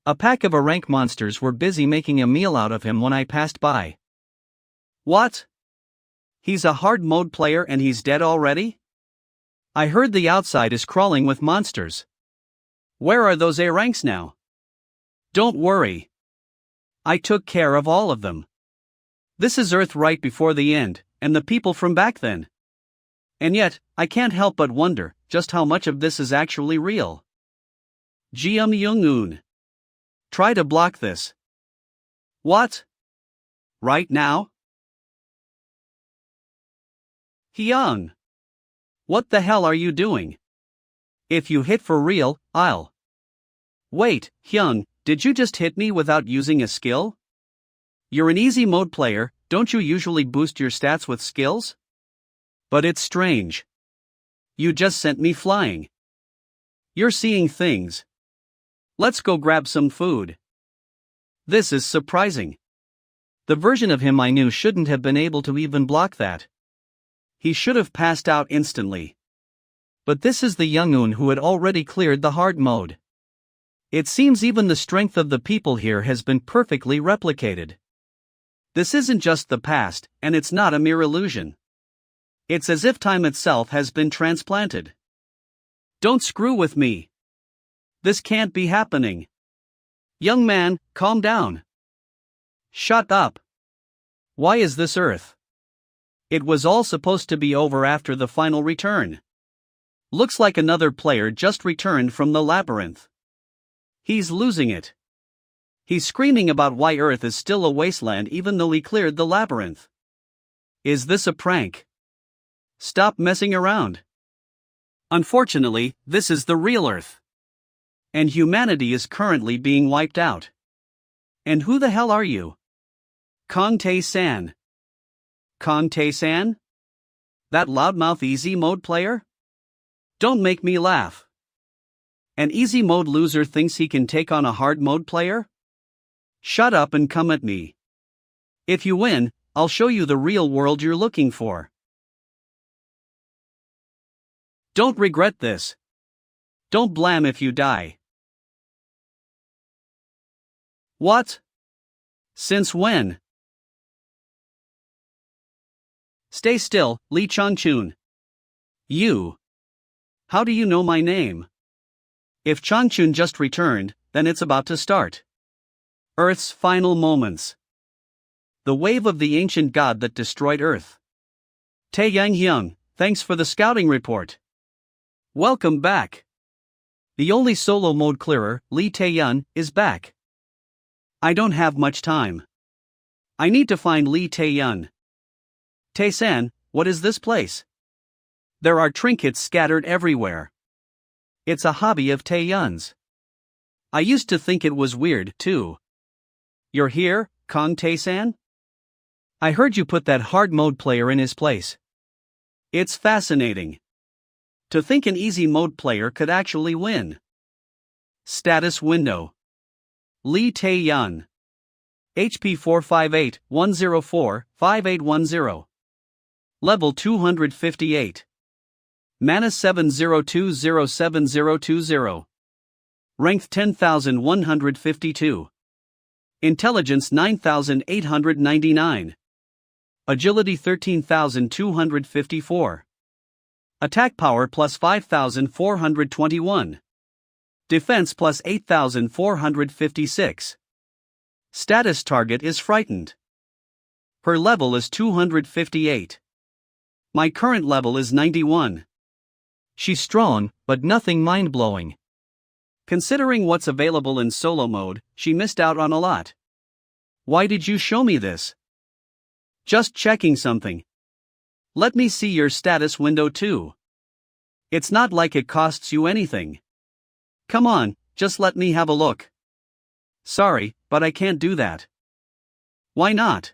[SPEAKER 1] A pack of rank monsters were busy making a meal out of him when I passed by. What? He's a hard mode player and he's dead already? I heard the outside is crawling with monsters. Where are those A ranks now? Don't worry. I took care of all of them. This is Earth right before the end, and the people from back then. And yet, I can't help but wonder just how much of this is actually real. GM Young-un. Try to block this. What? Right now? Hyun. What the hell are you doing? If you hit for real, I'll. Wait, Hyun, did you just hit me without using a skill? You're an easy mode player, don't you usually boost your stats with skills? But it's strange. You just sent me flying. You're seeing things. Let's go grab some food. This is surprising. The version of him I knew shouldn't have been able to even block that. He should have passed out instantly. But this is the Young-un who had already cleared the hard mode. It seems even the strength of the people here has been perfectly replicated. This isn't just the past, and it's not a mere illusion. It's as if time itself has been transplanted. Don't screw with me. This can't be happening. Young man, calm down. Shut up. Why is this Earth? It was all supposed to be over after the final return. Looks like another player just returned from the labyrinth. He's losing it. He's screaming about why Earth is still a wasteland even though he cleared the labyrinth. Is this a prank? Stop messing around. Unfortunately, this is the real Earth. And humanity is currently being wiped out. And who the hell are you? Kong Tae-san. Kong Tae-san? That loudmouth easy mode player? Don't make me laugh. An easy mode loser thinks he can take on a hard mode player? Shut up and come at me. If you win, I'll show you the real world you're looking for. Don't regret this. Don't blam if you die. What? Since when? Stay still, Lee Changchun. You. How do you know my name? If Changchun just returned, then it's about to start. Earth's final moments. The wave of the ancient god that destroyed Earth. Tae Yang, thanks for the scouting report. Welcome back. The only solo mode clearer, Lee Tae-yun, is back. I don't have much time. I need to find Lee Tae-yun. Tae-san, what is this place? There are trinkets scattered everywhere. It's a hobby of Tae-yun's. I used to think it was weird, too. You're here, Kong Tae-san? I heard you put that hard mode player in his place. It's fascinating. To think an easy mode player could actually win. Status window. Lee Tae-yun. HP 458-104-5810. Level 258. Mana 7020720. Rank 10,152. Intelligence 9,899. Agility 13,254. Attack power plus 5,421. Defense plus 8,456. Status target is frightened. Her level is 258. My current level is 91. She's strong, but nothing mind-blowing. Considering what's available in solo mode, she missed out on a lot. Why did you show me this? Just checking something. Let me see your status window too. It's not like it costs you anything. Come on, just let me have a look. Sorry, but I can't do that. Why not?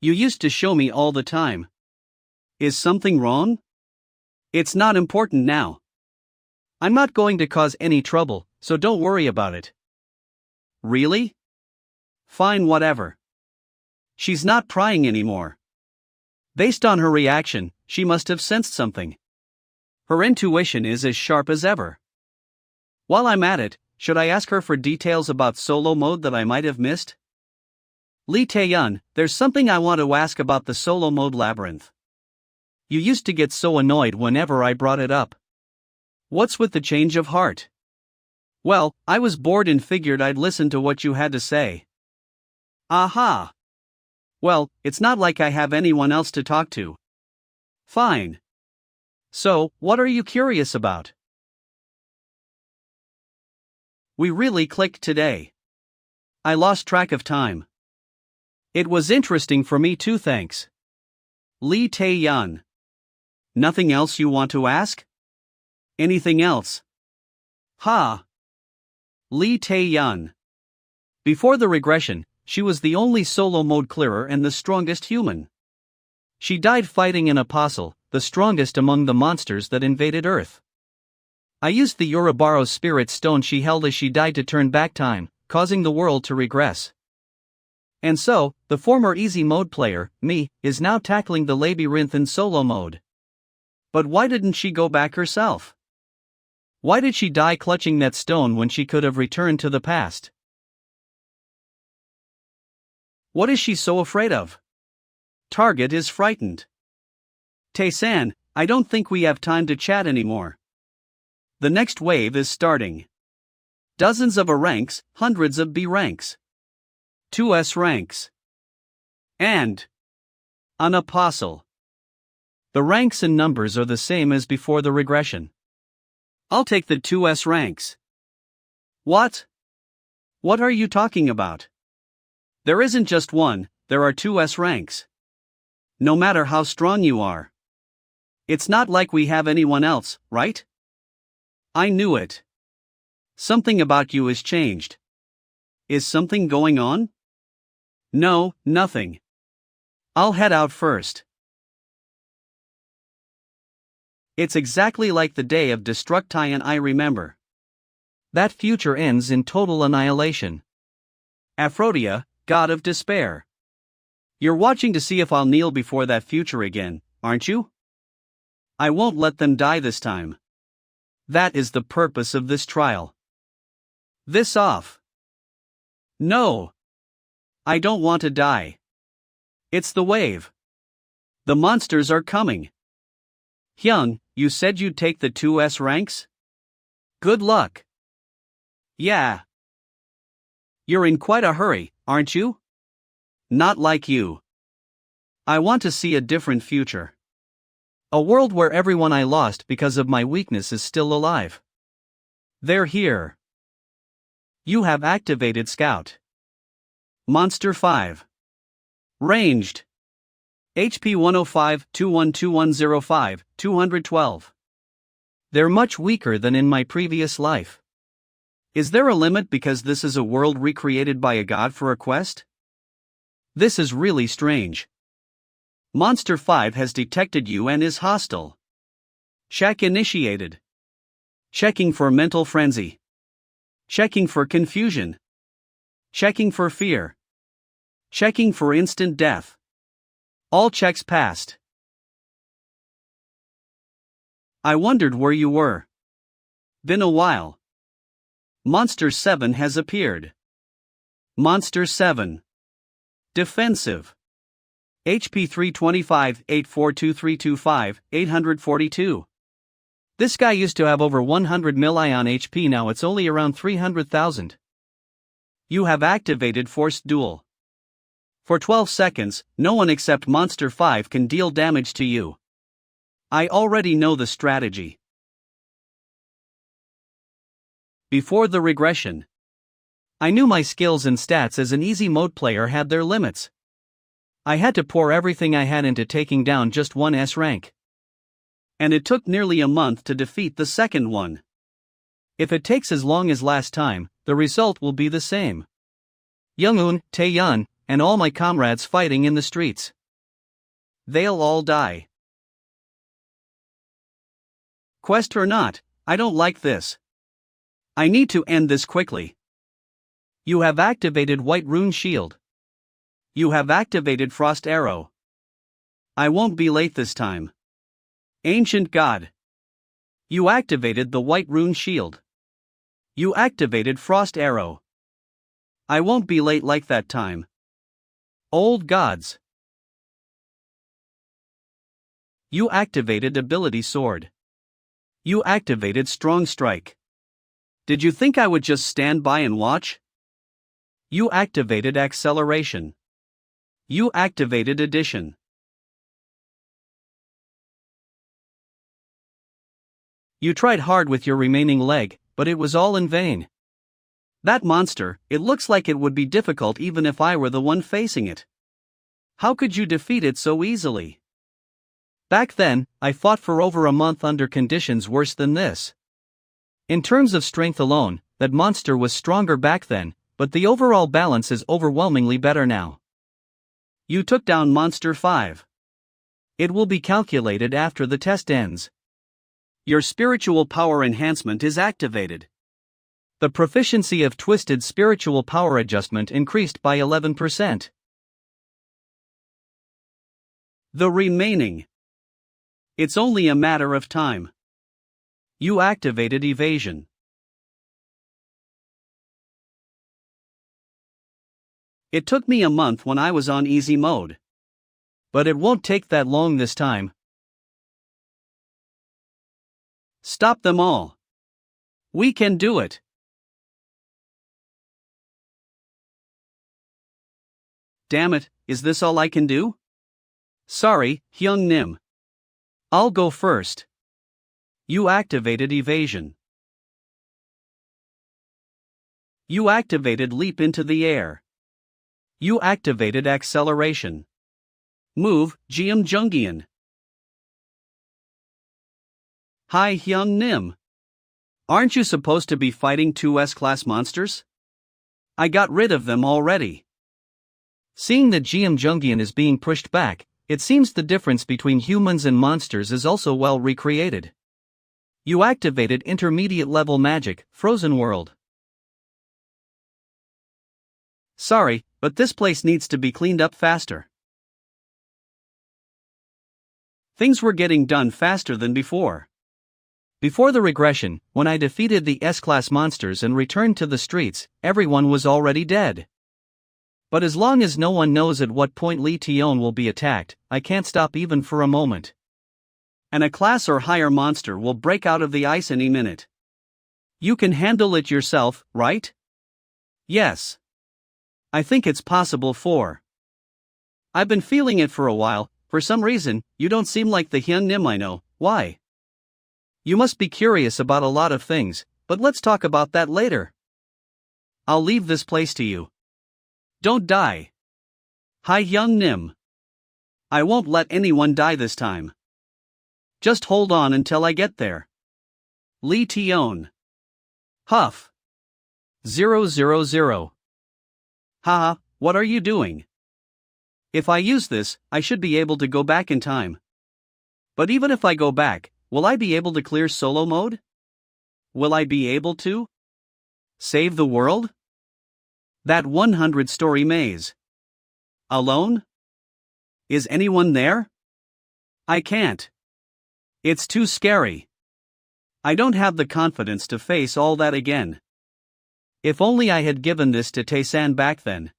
[SPEAKER 1] You used to show me all the time. Is something wrong? It's not important now. I'm not going to cause any trouble, so don't worry about it. Really? Fine, whatever. She's not prying anymore. Based on her reaction, she must have sensed something. Her intuition is as sharp as ever. While I'm at it, should I ask her for details about solo mode that I might have missed? Lee Tae-yun, there's something I want to ask about the solo mode labyrinth. You used to get so annoyed whenever I brought it up. What's with the change of heart? Well, I was bored and figured I'd listen to what you had to say. Aha! Well, it's not like I have anyone else to talk to. Fine. So, what are you curious about? We really clicked today. I lost track of time. It was interesting for me too, thanks. Lee Tae-yun. Nothing else you want to ask? Anything else? Ha! Lee Tae-yun. Before the regression, she was the only solo mode clearer and the strongest human. She died fighting an apostle, the strongest among the monsters that invaded Earth. I used the Ouroboros spirit stone she held as she died to turn back time, causing the world to regress. And so, the former easy mode player, me, is now tackling the labyrinth in solo mode. But why didn't she go back herself? Why did she die clutching that stone when she could have returned to the past? What is she so afraid of? Target is frightened. Tae-san, I don't think we have time to chat anymore. The next wave is starting. Dozens of A ranks, hundreds of B ranks. 2S ranks. And an apostle. The ranks and numbers are the same as before the regression. I'll take the 2S ranks. What? What are you talking about? There isn't just one, there are two S ranks. No matter how strong you are. It's not like we have anyone else, right? I knew it. Something about you is changed. Is something going on? No, nothing. I'll head out first. It's exactly like the day of Destructian I remember.
[SPEAKER 2] That future ends in total annihilation.
[SPEAKER 1] Aphrodite, god of despair. You're watching to see if I'll kneel before that future again, aren't you? I won't let them die this time. That is the purpose of this trial. This off. No. I don't want to die. It's the wave. The monsters are coming. Hyung, you said you'd take the 2S ranks? Good luck. Yeah. You're in quite a hurry, aren't you? Not like you. I want to see a different future.
[SPEAKER 2] A world where everyone I lost because of my weakness is still alive.
[SPEAKER 1] They're here. You have activated Scout. Monster 5. Ranged. HP 105, 212105, 212.
[SPEAKER 2] They're much weaker than in my previous life.
[SPEAKER 1] Is there a limit because this is a world recreated by a god for a quest? This is really strange. Monster 5 has detected you and is hostile. Check initiated. Checking for mental frenzy. Checking for confusion. Checking for fear. Checking for instant death. All checks passed. I wondered where you were. Been a while. Monster 7 has appeared. Monster 7. Defensive. HP 325, 842325, 842. This guy used to have over 100 million HP, now it's only around 300,000. You have activated Forced Duel. For 12 seconds, no one except Monster 5 can deal damage to you. I already know the strategy. Before the regression, I knew my skills and stats as an easy mode player had their limits. I had to pour everything I had into taking down just one S rank. And it took nearly a month to defeat the second one. If it takes as long as last time, the result will be the same. Young-un, Tae-yun, and all my comrades fighting in the streets. They'll all die. Quest or not, I don't like this. I need to end this quickly. You have activated White Rune Shield. You have activated Frost Arrow. I won't be late this time. Ancient God. You activated the White Rune Shield. You activated Frost Arrow. I won't be late like that time. Old Gods. You activated Ability Sword. You activated Strong Strike. Did you think I would just stand by and watch? You activated Acceleration. You activated Addition. You tried hard with your remaining leg, but it was all in vain. That monster, it looks like it would be difficult even if I were the one facing it. How could you defeat it so easily? Back then, I fought for over a month under conditions worse than this. In terms of strength alone, that monster was stronger back then, but the overall balance is overwhelmingly better now. You took down Monster 5. It will be calculated after the test ends. Your spiritual power enhancement is activated. The proficiency of Twisted Spiritual Power Adjustment increased by 11%. The remaining. It's only a matter of time. You activated Evasion. It took me a month when I was on easy mode. But it won't take that long this time. Stop them all. We can do it. Damn it, is this all I can do? Sorry, Hyung Nim. I'll go first. You activated Evasion. You activated leap into the air. You activated acceleration. Move, Jiam Jungian. Hi Hyung Nim. Aren't you supposed to be fighting two S-class monsters? I got rid of them already.
[SPEAKER 2] Seeing that Jiam Jungian is being pushed back, it seems the difference between humans and monsters is also well recreated. You activated intermediate level magic, Frozen World.
[SPEAKER 1] Sorry, but this place needs to be cleaned up faster. Things were getting done faster than before.
[SPEAKER 2] Before the regression, when I defeated the S-class monsters and returned to the streets, everyone was already dead. But as long as no one knows at what point Lee Tion will be attacked, I can't stop even for a moment.
[SPEAKER 1] And a class or higher monster will break out of the ice any minute. You can handle it yourself, right? Yes. I think it's possible for. I've been feeling it for a while. For some reason, you don't seem like the Hyun Nim I know. Why? You must be curious about a lot of things, but let's talk about that later. I'll leave this place to you. Don't die. Hi Hyung Nim. I won't let anyone die this time. Just hold on until I get there. Lee Tion. Huff. 000. Haha, what are you doing? If I use this, I should be able to go back in time. But even if I go back, will I be able to clear solo mode? Will I be able to save the world? That 100-story maze. Alone? Is anyone there? I can't. It's too scary. I don't have the confidence to face all that again. If only I had given this to Tae-san back then.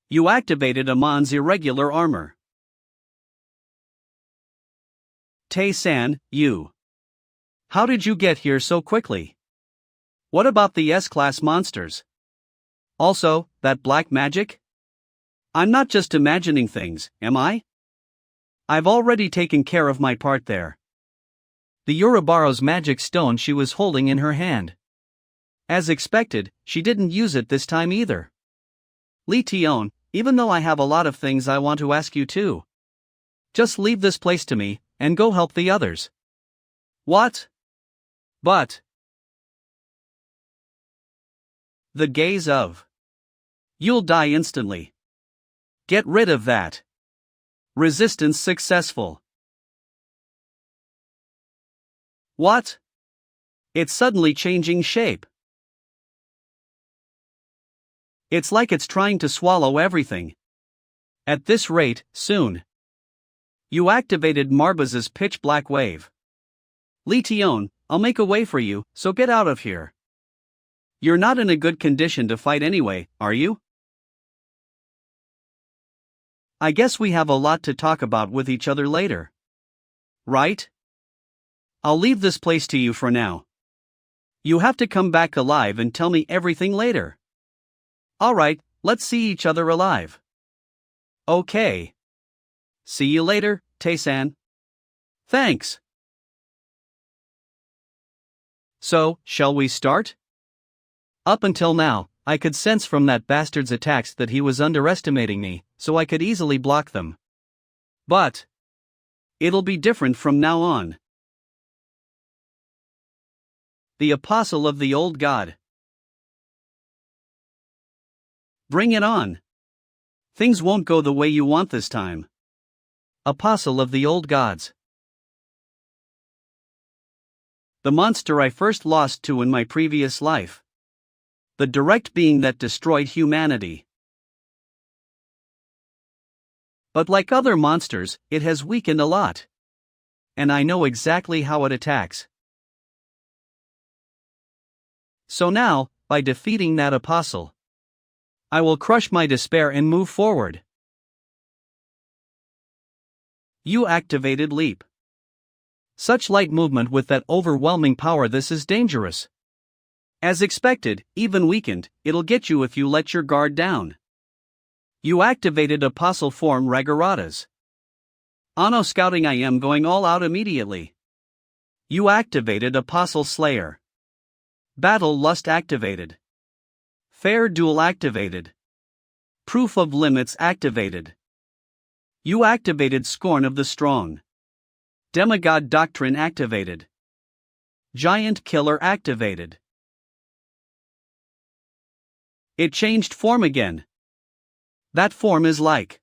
[SPEAKER 1] You activated Amon's irregular armor. Tae-san, you. How did you get here so quickly? What about the S-class monsters? Also, that black magic? I'm not just imagining things, am I? I've already taken care of my part there.
[SPEAKER 2] The Uroboros magic stone she was holding in her hand.
[SPEAKER 1] As expected, she didn't use it this time either. Lee Tion, even though I have a lot of things I want to ask you too. Just leave this place to me, and go help the others. What? But. The gaze of. You'll die instantly. Get rid of that. Resistance successful. What? It's suddenly changing shape. It's like it's trying to swallow everything. At this rate, soon. You activated Marbaz's pitch black wave. Lee Tion, I'll make a way for you, so get out of here. You're not in a good condition to fight anyway, are you? I guess we have a lot to talk about with each other later. Right? I'll leave this place to you for now. You have to come back alive and tell me everything later. Alright, let's see each other alive. Okay. See you later, Tae-san. Thanks. So, shall we start?
[SPEAKER 2] Up until now, I could sense from that bastard's attacks that he was underestimating me, so I could easily block them.
[SPEAKER 1] But it'll be different from now on. The Apostle of the Old God. Bring it on. Things won't go the way you want this time.
[SPEAKER 2] Apostle of the Old Gods.
[SPEAKER 1] The monster I first lost to in my previous life. The direct being that destroyed humanity. But like other monsters, it has weakened a lot. And I know exactly how it attacks. So now, by defeating that apostle, I will crush my despair and move forward. You activated leap. Such light movement with that overwhelming power, this is dangerous. As expected, even weakened, it'll get you if you let your guard down. You activated apostle form Ragaratas. Anno scouting, I am going all out immediately. You activated Apostle Slayer. Battle Lust activated. Fair Duel activated. Proof of Limits activated. You activated Scorn of the Strong. Demigod Doctrine activated. Giant Killer activated. It changed form again. That form is like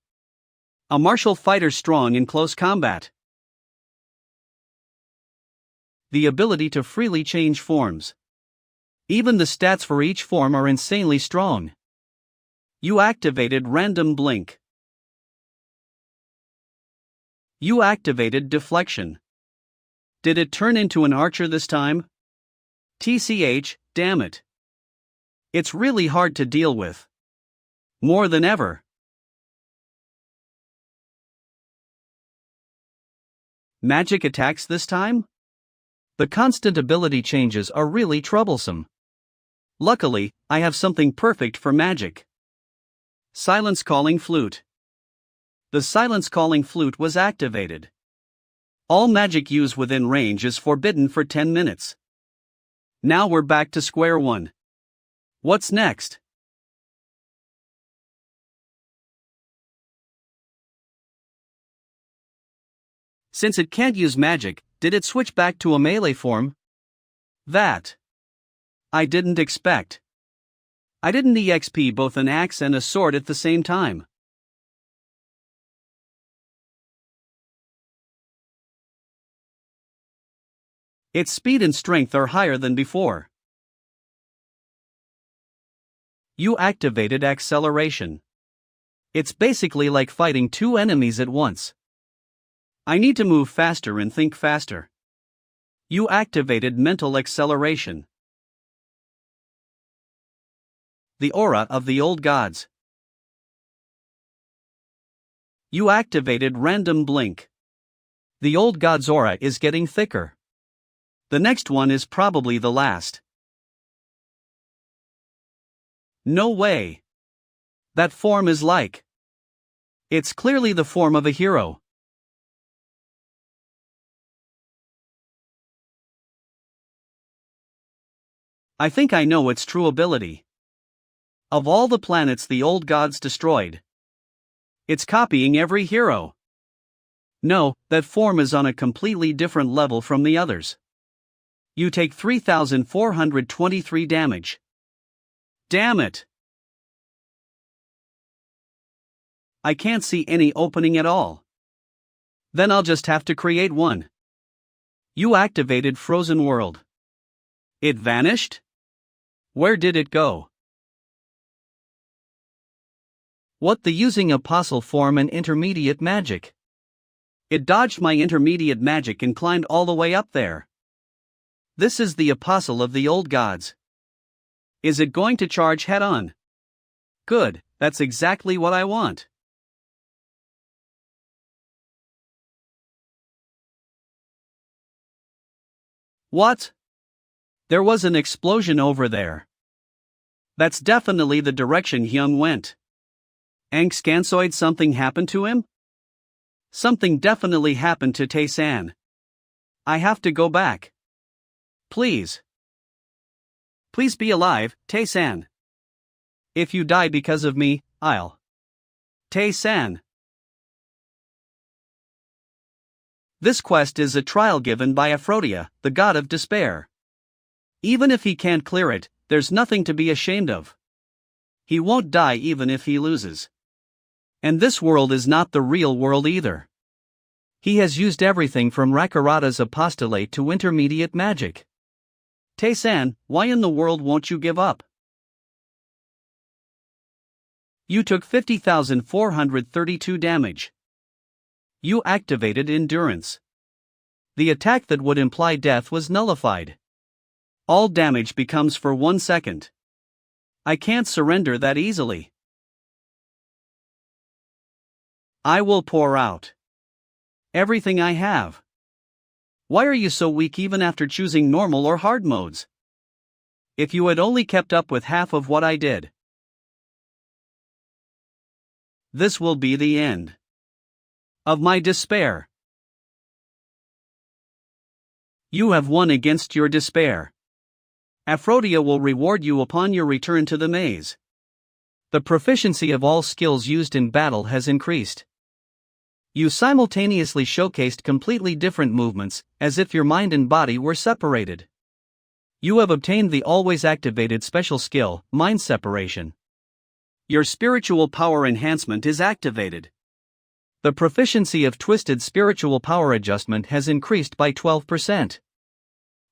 [SPEAKER 1] a martial fighter, strong in close combat. The ability to freely change forms. Even the stats for each form are insanely strong. You activated Random Blink. You activated Deflection. Did it turn into an archer this time? TCH, damn it. It's really hard to deal with. More than ever. Magic attacks this time? The constant ability changes are really troublesome. Luckily, I have something perfect for magic. Silence Calling Flute. The Silence Calling Flute was activated. All magic use within range is forbidden for 10 minutes. Now we're back to square one. What's next? Since it can't use magic, did it switch back to a melee form? That I didn't expect. I didn't EXP both an axe and a sword at the same time. Its speed and strength are higher than before. You activated Acceleration. It's basically like fighting two enemies at once. I need to move faster and think faster. You activated Mental Acceleration. The Aura of the Old Gods. You activated Random Blink. The Old Gods' aura is getting thicker. The next one is probably the last. No way. That form is like. It's clearly the form of a hero. I think I know its true ability. Of all the planets the old gods destroyed, it's copying every hero. No, that form is on a completely different level from the others. You take 3,423 damage. Damn it! I can't see any opening at all. Then I'll just have to create one. You activated Frozen World. It vanished? Where did it go? What the using Apostle form and intermediate magic? It dodged my intermediate magic and climbed all the way up there. This is the Apostle of the Old Gods. Is it going to charge head on? Good, that's exactly what I want. What? There was an explosion over there. That's definitely the direction Hyung went. Scansoid, something happened to him? Something definitely happened to Tae-san. I have to go back. Please. Please be alive, Tae-san. If you die because of me, I'll. Tae-san. This quest is a trial given by Aphrodite, the god of despair. Even if he can't clear it, there's nothing to be ashamed of. He won't die even if he loses. And this world is not the real world either. He has used everything from Rakarata's apostolate to intermediate magic. Tae-san, why in the world won't you give up? You took 50,432 damage. You activated Endurance. The attack that would imply death was nullified. All damage becomes for 1 second. I can't surrender that easily. I will pour out everything I have. Why are you so weak even after choosing normal or hard modes? If you had only kept up with half of what I did. This will be the end. of my despair. You have won against your despair. Aphrodite will reward you upon your return to the maze.
[SPEAKER 2] The proficiency of all skills used in battle has increased. You simultaneously showcased completely different movements, as if your mind and body were separated. You have obtained the always activated special skill, mind separation.
[SPEAKER 1] Your spiritual power enhancement is activated.
[SPEAKER 2] The proficiency of twisted spiritual power adjustment has increased by 12%.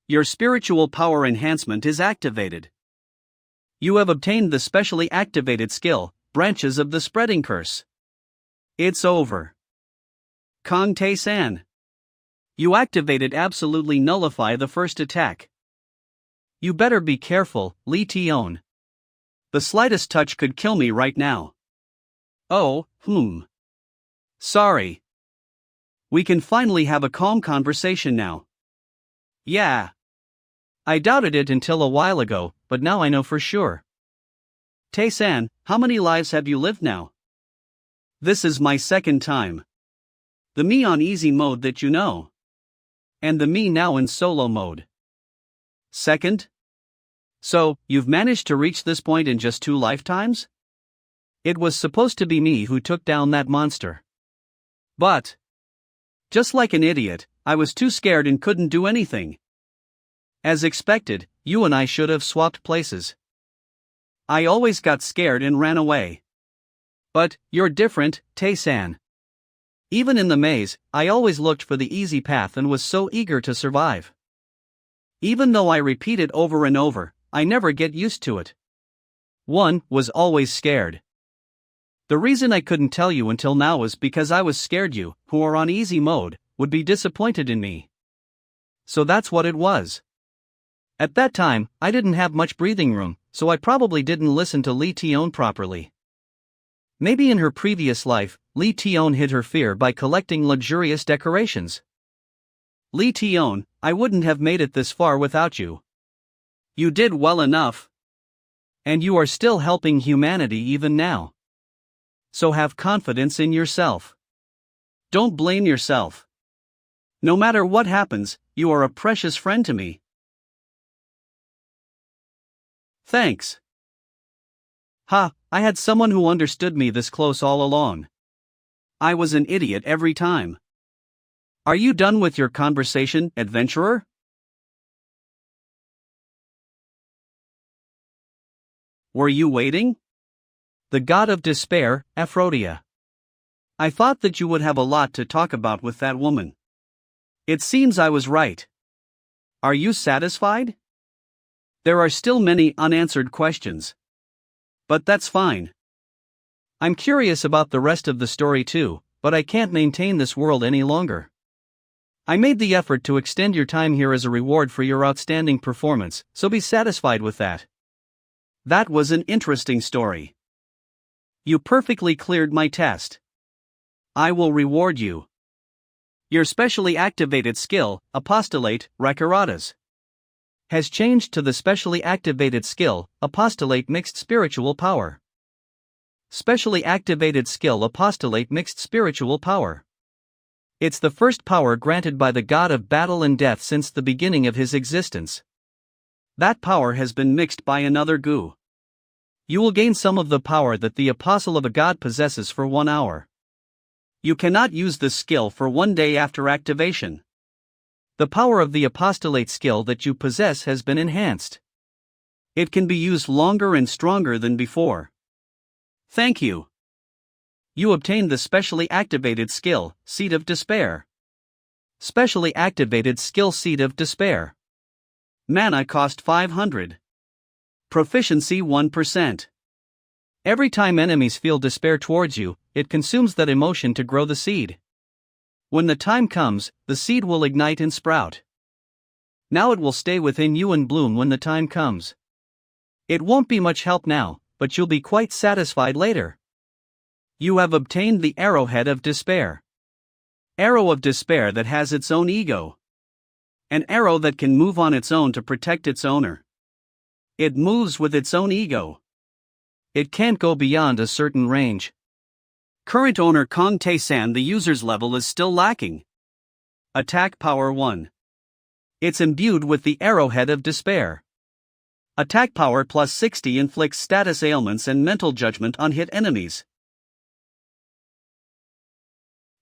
[SPEAKER 1] Your spiritual power enhancement is activated. You have obtained the specially activated skill, branches of the spreading curse. It's over. Kong Tae-san. You activated absolutely nullify the first attack.
[SPEAKER 2] You better be careful, Lee Tion.
[SPEAKER 1] The slightest touch could kill me right now. Oh, Sorry. We can finally have a calm conversation now. Yeah.
[SPEAKER 2] I doubted it until a while ago, but now I know for sure.
[SPEAKER 1] Tae-san, how many lives have you lived now? This is my second time. The me on easy mode that you know. And the me now in solo mode. Second? So, you've managed to reach this point in just 2 lifetimes?
[SPEAKER 2] It was supposed to be me who took down that monster.
[SPEAKER 1] But, just like an idiot, I was too scared and couldn't do anything. As expected, you and I should have swapped places. I always got scared and ran away. But, you're different, Tae-san. Even in the maze, I always looked for the easy path and was so eager to survive. Even though I repeat it over and over, I never get used to it. One was always scared. The reason I couldn't tell you until now was because I was scared you, who are on easy mode, would be disappointed in me. So that's what it was. At that time, I didn't have much breathing room, so I probably didn't listen to Lee Tion properly. Maybe in her previous life, Lee Tion hid her fear by collecting luxurious decorations. Lee Tion, I wouldn't have made it this far without you. You did well enough. And you are still helping humanity even now. So have confidence in yourself. Don't blame yourself. No matter what happens, you are a precious friend to me. Thanks. Ha, I had someone who understood me this close all along. I was an idiot every time. Are you done with your conversation, adventurer? Were you waiting?
[SPEAKER 2] The god of despair, Aphrodite.
[SPEAKER 1] I thought that you would have a lot to talk about with that woman. It seems I was right. Are you satisfied? There are still many unanswered questions. But that's fine.
[SPEAKER 2] I'm curious about the rest of the story too, but I can't maintain this world any longer. I made the effort to extend your time here as a reward for your outstanding performance, so be satisfied with that.
[SPEAKER 1] That was an interesting story. You perfectly cleared my test. I will reward you. Your specially activated skill, Apostolate, Rakaratas, has changed to the specially activated skill, Apostolate Mixed Spiritual Power. Specially activated skill Apostolate Mixed Spiritual Power. It's the first power granted by the god of battle and death since the beginning of his existence. That power has been mixed by another gu. You will gain some of the power that the apostle of a god possesses for 1 hour. You cannot use this skill for 1 day after activation. The power of the apostolate skill that you possess has been enhanced. It can be used longer and stronger than before. Thank you. You obtained the specially activated skill, Seed of Despair. Specially activated skill Seed of Despair. Mana cost 500. Proficiency 1%. Every time enemies feel despair towards you, it consumes that emotion to grow the seed. When the time comes, the seed will ignite and sprout. Now it will stay within you and bloom when the time comes. It won't be much help now, but you'll be quite satisfied later. You have obtained the Arrowhead of Despair. Arrow of Despair that has its own ego. An arrow that can move on its own to protect its owner. It moves with its own ego. It can't go beyond a certain range. Current owner Kong Tae-san. The user's level is still lacking. Attack power 1. It's imbued with the arrowhead of despair. Attack power plus 60 inflicts status ailments and mental judgment on hit enemies.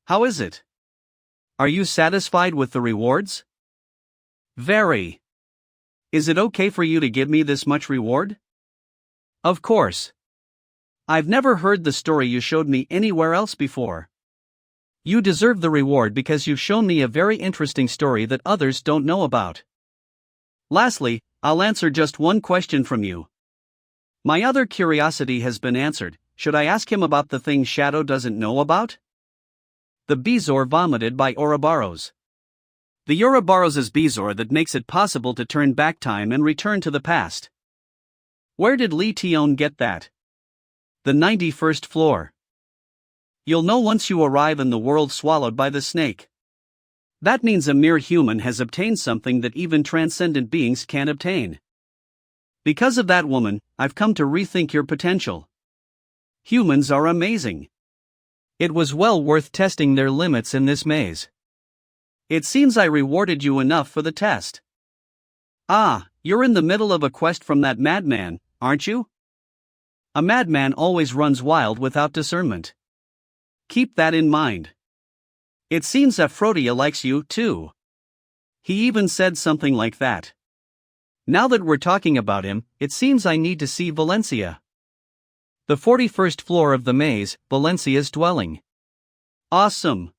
[SPEAKER 1] How is it? Are you satisfied with the rewards? Very. Is it okay for you to give me this much reward? Of course. I've never heard the story you showed me anywhere else before. You deserve the reward because you've shown me a very interesting story that others don't know about. Lastly, I'll answer just one question from you. My other curiosity has been answered. Should I ask him about the thing Shadow doesn't know about? The Bezoar vomited by Ouroboros. The Ouroboros is Bezoar that makes it possible to turn back time and return to the past. Where did Lee Tion get that? The 91st floor. You'll know once you arrive in the world swallowed by the snake. That means a mere human has obtained something that even transcendent beings can't obtain. Because of that woman, I've come to rethink your potential. Humans are amazing. It was well worth testing their limits in this maze. It seems I rewarded you enough for the test. Ah, you're in the middle of a quest from that madman, aren't you? A madman always runs wild without discernment. Keep that in mind. It seems Aphrodite likes you, too. He even said something like that. Now that we're talking about him, it seems I need to see Valencia. The 41st floor of the maze, Valencia's dwelling. Awesome.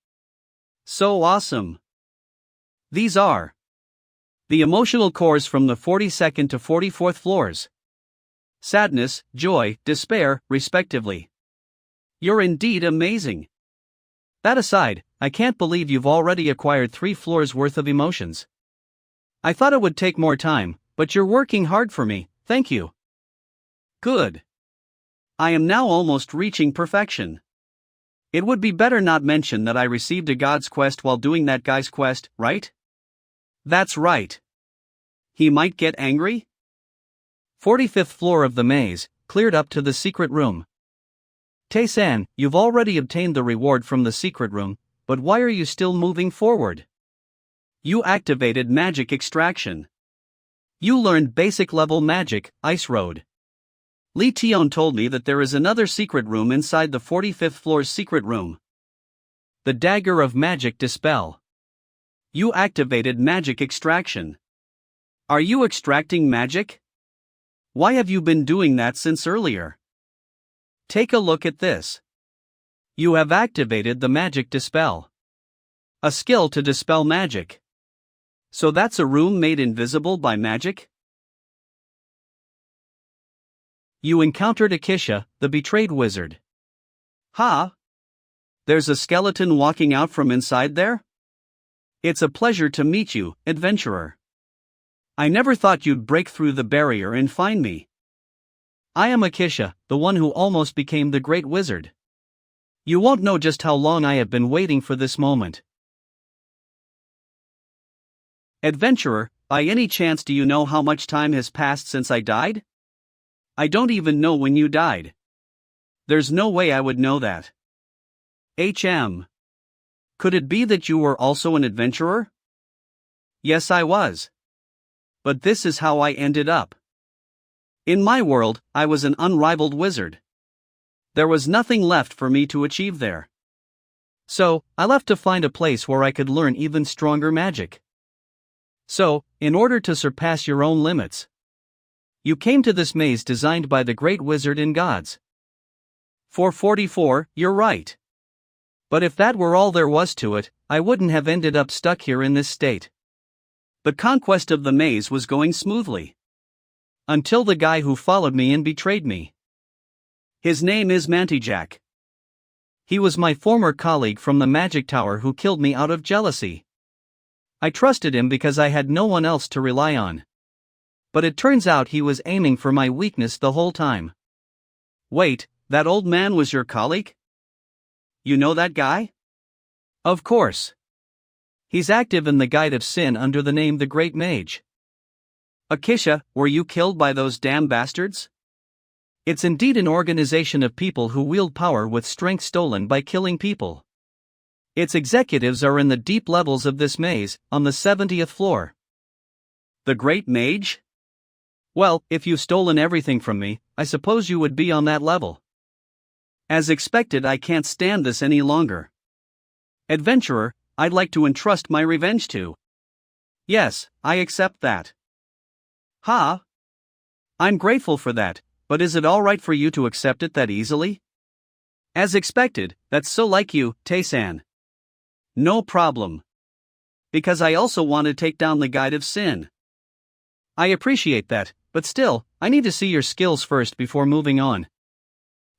[SPEAKER 1] So awesome. These are the emotional cores from the 42nd to 44th floors. Sadness, joy, despair, respectively. You're indeed amazing. That aside, I can't believe you've already acquired 3 floors worth of emotions. I thought it would take more time, but you're working hard for me, thank you. Good. I am now almost reaching perfection. It would be better not mention that I received a god's quest while doing that guy's quest, right? That's right. He might get angry? 45th floor of the maze, cleared up to the secret room. Tae-san, you've already obtained the reward from the secret room, but why are you still moving forward? You activated magic extraction. You learned basic level magic, Ice Road. Lee Tion told me that there is another secret room inside the 45th floor's secret room. The Dagger of Magic Dispel. You activated magic extraction. Are you extracting magic? Why have you been doing that since earlier? Take a look at this. You have activated the magic dispel. A skill to dispel magic. So that's a room made invisible by magic? You encountered Akisha, the betrayed wizard. Ha! There's a skeleton walking out from inside there? It's a pleasure to meet you, adventurer. I never thought you'd break through the barrier and find me. I am Akisha, the one who almost became the great wizard. You won't know just how long I have been waiting for this moment. Adventurer, by any chance do you know how much time has passed since I died? I don't even know when you died. There's no way I would know that. Could it be that you were also an adventurer? Yes, I was. But this is how I ended up. In my world, I was an unrivaled wizard. There was nothing left for me to achieve there. So, I left to find a place where I could learn even stronger magic. So, in order to surpass your own limits, you came to this maze designed by the great wizard in gods. 444, you're right. But if that were all there was to it, I wouldn't have ended up stuck here in this state. The conquest of the maze was going smoothly. Until the guy who followed me and betrayed me. His name is Mantijack. He was my former colleague from the Magic Tower who killed me out of jealousy. I trusted him because I had no one else to rely on. But it turns out he was aiming for my weakness the whole time. Wait, that old man was your colleague? You know that guy? Of course. He's active in the Guide of Sin under the name the Great Mage. Akisha, were you killed by those damn bastards?
[SPEAKER 2] It's indeed an organization of people who wield power with strength stolen by killing people. Its executives are in the deep levels of this maze, on the 70th floor.
[SPEAKER 1] The Great Mage?
[SPEAKER 2] Well, if you've stolen everything from me, I suppose you would be on that level.
[SPEAKER 1] As expected, I can't stand this any longer. Adventurer, I'd like to entrust my revenge to.
[SPEAKER 2] Yes, I accept that.
[SPEAKER 1] Ha! I'm grateful for that, but is it alright for you to accept it that easily?
[SPEAKER 2] As expected, that's so like you, Tae-san.
[SPEAKER 1] No problem. Because I also want to take down the Guide of Sin.
[SPEAKER 2] I appreciate that, but still, I need to see your skills first before moving on.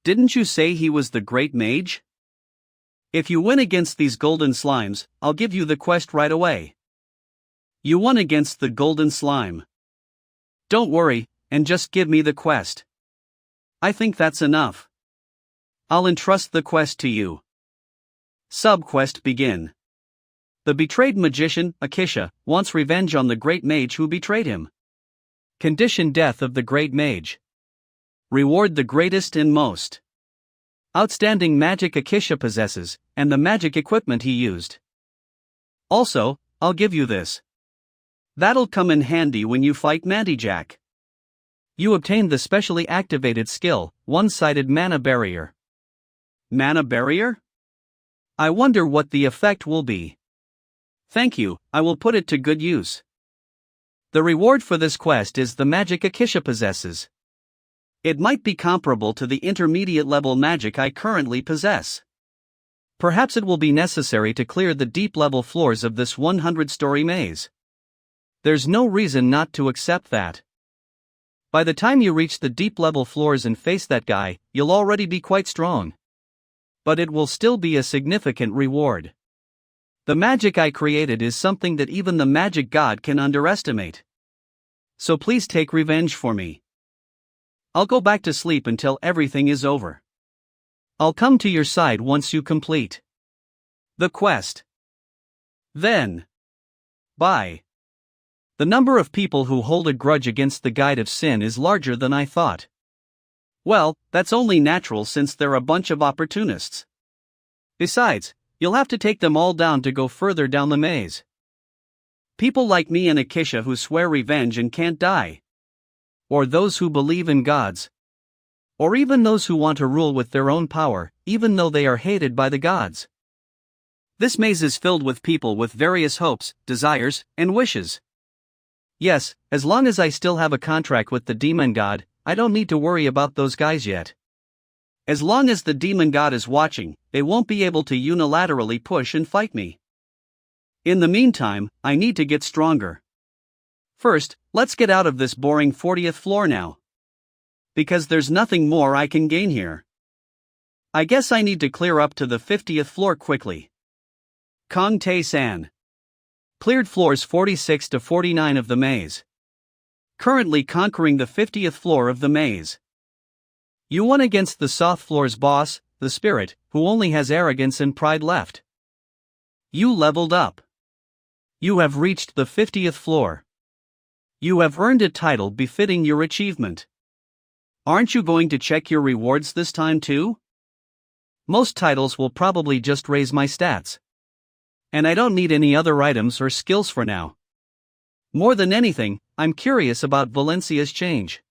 [SPEAKER 1] Didn't you say he was the Great Mage? If you win against these golden slimes, I'll give you the quest right away. You won against the golden slime. Don't worry, and just give me the quest. I think that's enough. I'll entrust the quest to you. Sub-quest begin. The betrayed magician, Akisha, wants revenge on the great mage who betrayed him.
[SPEAKER 2] Condition: death of the great mage.
[SPEAKER 1] Reward: the greatest and most
[SPEAKER 2] outstanding magic Akisha possesses, and the magic equipment he used.
[SPEAKER 1] Also, I'll give you this. That'll come in handy when you fight Mantijack.
[SPEAKER 2] You obtained the specially activated skill, One-Sided Mana Barrier.
[SPEAKER 1] Mana Barrier?
[SPEAKER 2] I wonder what the effect will be.
[SPEAKER 1] Thank you, I will put it to good use.
[SPEAKER 2] The reward for this quest is the magic Akisha possesses.
[SPEAKER 1] It might be comparable to the intermediate level magic I currently possess.
[SPEAKER 2] Perhaps it will be necessary to clear the deep level floors of this 100-story maze. There's no reason not to accept that. By the time you reach the deep level floors and face that guy, you'll already be quite strong. But it will still be a significant reward. The magic I created is something that even the magic god can underestimate. So please take revenge for me. I'll go back to sleep until everything is over. I'll come to your side once you complete
[SPEAKER 1] the quest. Then. Bye.
[SPEAKER 2] The number of people who hold a grudge against the Guide of Sin is larger than I thought.
[SPEAKER 1] Well, that's only natural since they're a bunch of opportunists. Besides, you'll have to take them all down to go further down the maze. People like me and Akisha who swear revenge and can't die.
[SPEAKER 2] Or those who believe in gods. Or even those who want to rule with their own power, even though they are hated by the gods.
[SPEAKER 1] This maze is filled with people with various hopes, desires, and wishes.
[SPEAKER 2] Yes, as long as I still have a contract with the demon god, I don't need to worry about those guys yet.
[SPEAKER 1] As long as the demon god is watching, they won't be able to unilaterally push and fight me. In the meantime, I need to get stronger. First, let's get out of this boring 40th floor now. Because there's nothing more I can gain here. I guess I need to clear up to the 50th floor quickly. Kong Tae-san. Cleared floors 46 to 49 of the maze. Currently conquering the 50th floor of the maze.
[SPEAKER 2] You won against the soft floor's boss, the spirit, who only has arrogance and pride left.
[SPEAKER 1] You leveled up.
[SPEAKER 2] You have reached the 50th floor.
[SPEAKER 1] You have earned a title befitting your achievement. Aren't you going to check your rewards this time too?
[SPEAKER 2] Most titles will probably just raise my stats. And I don't need any other items or skills for now. More than anything, I'm curious about Valencia's change.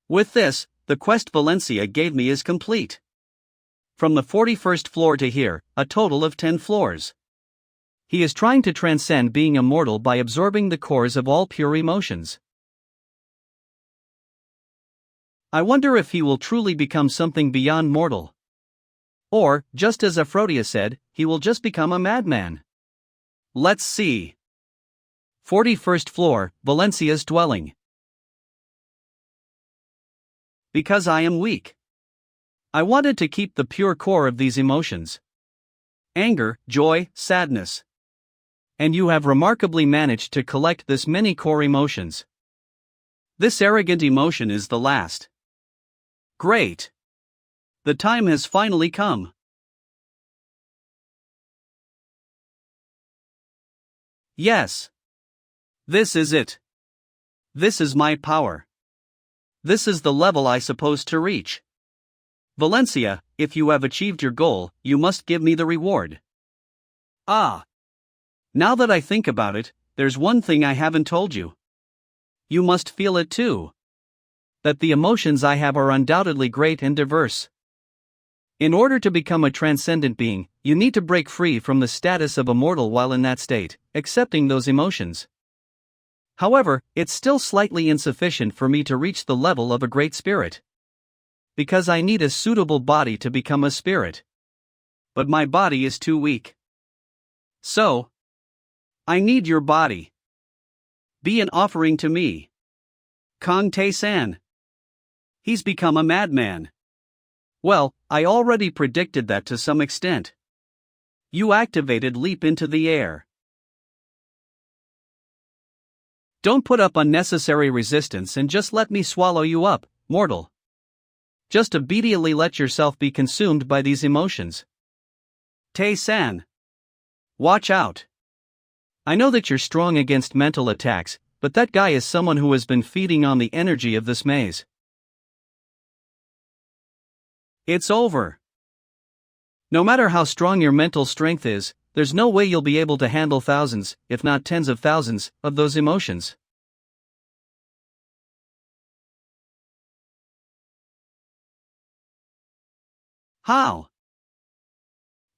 [SPEAKER 1] With this, the quest Valencia gave me is complete. From the 41st floor to here, a total of 10 floors.
[SPEAKER 2] He is trying to transcend being immortal by absorbing the cores of all pure emotions. I wonder if he will truly become something beyond mortal. Or, just as Aphrodite said, he will just become a madman.
[SPEAKER 1] Let's see.
[SPEAKER 2] 41st floor, Valencia's dwelling.
[SPEAKER 1] Because I am weak. I wanted to keep the pure core of these emotions. Anger, joy, sadness.
[SPEAKER 2] And you have remarkably managed to collect this many core emotions.
[SPEAKER 1] This arrogant emotion is the last. Great. The time has finally come. Yes. This is it. This is my power. This is the level I supposed to reach. Valencia, if you have achieved your goal, you must give me the reward. Ah. Now that I think about it, there's one thing I haven't told you. You must feel it too. That the emotions I have are undoubtedly great and diverse. In order to become a transcendent being, you need to break free from the status of a mortal while in that state, accepting those emotions. However, it's still slightly insufficient for me to reach the level of a great spirit. Because I need a suitable body to become a spirit. But my body is too weak. So, I need your body. Be an offering to me. Kong Tae-san. He's become a madman. Well, I already predicted that to some extent. You activated leap into the air. Don't put up unnecessary resistance and just let me swallow you up, mortal. Just obediently let yourself be consumed by these emotions. Tae-san. Watch out. I know that you're strong against mental attacks, but that guy is someone who has been feeding on the energy of this maze. It's over. No matter how strong your mental strength is, there's no way you'll be able to handle thousands, if not tens of thousands, of those emotions. How?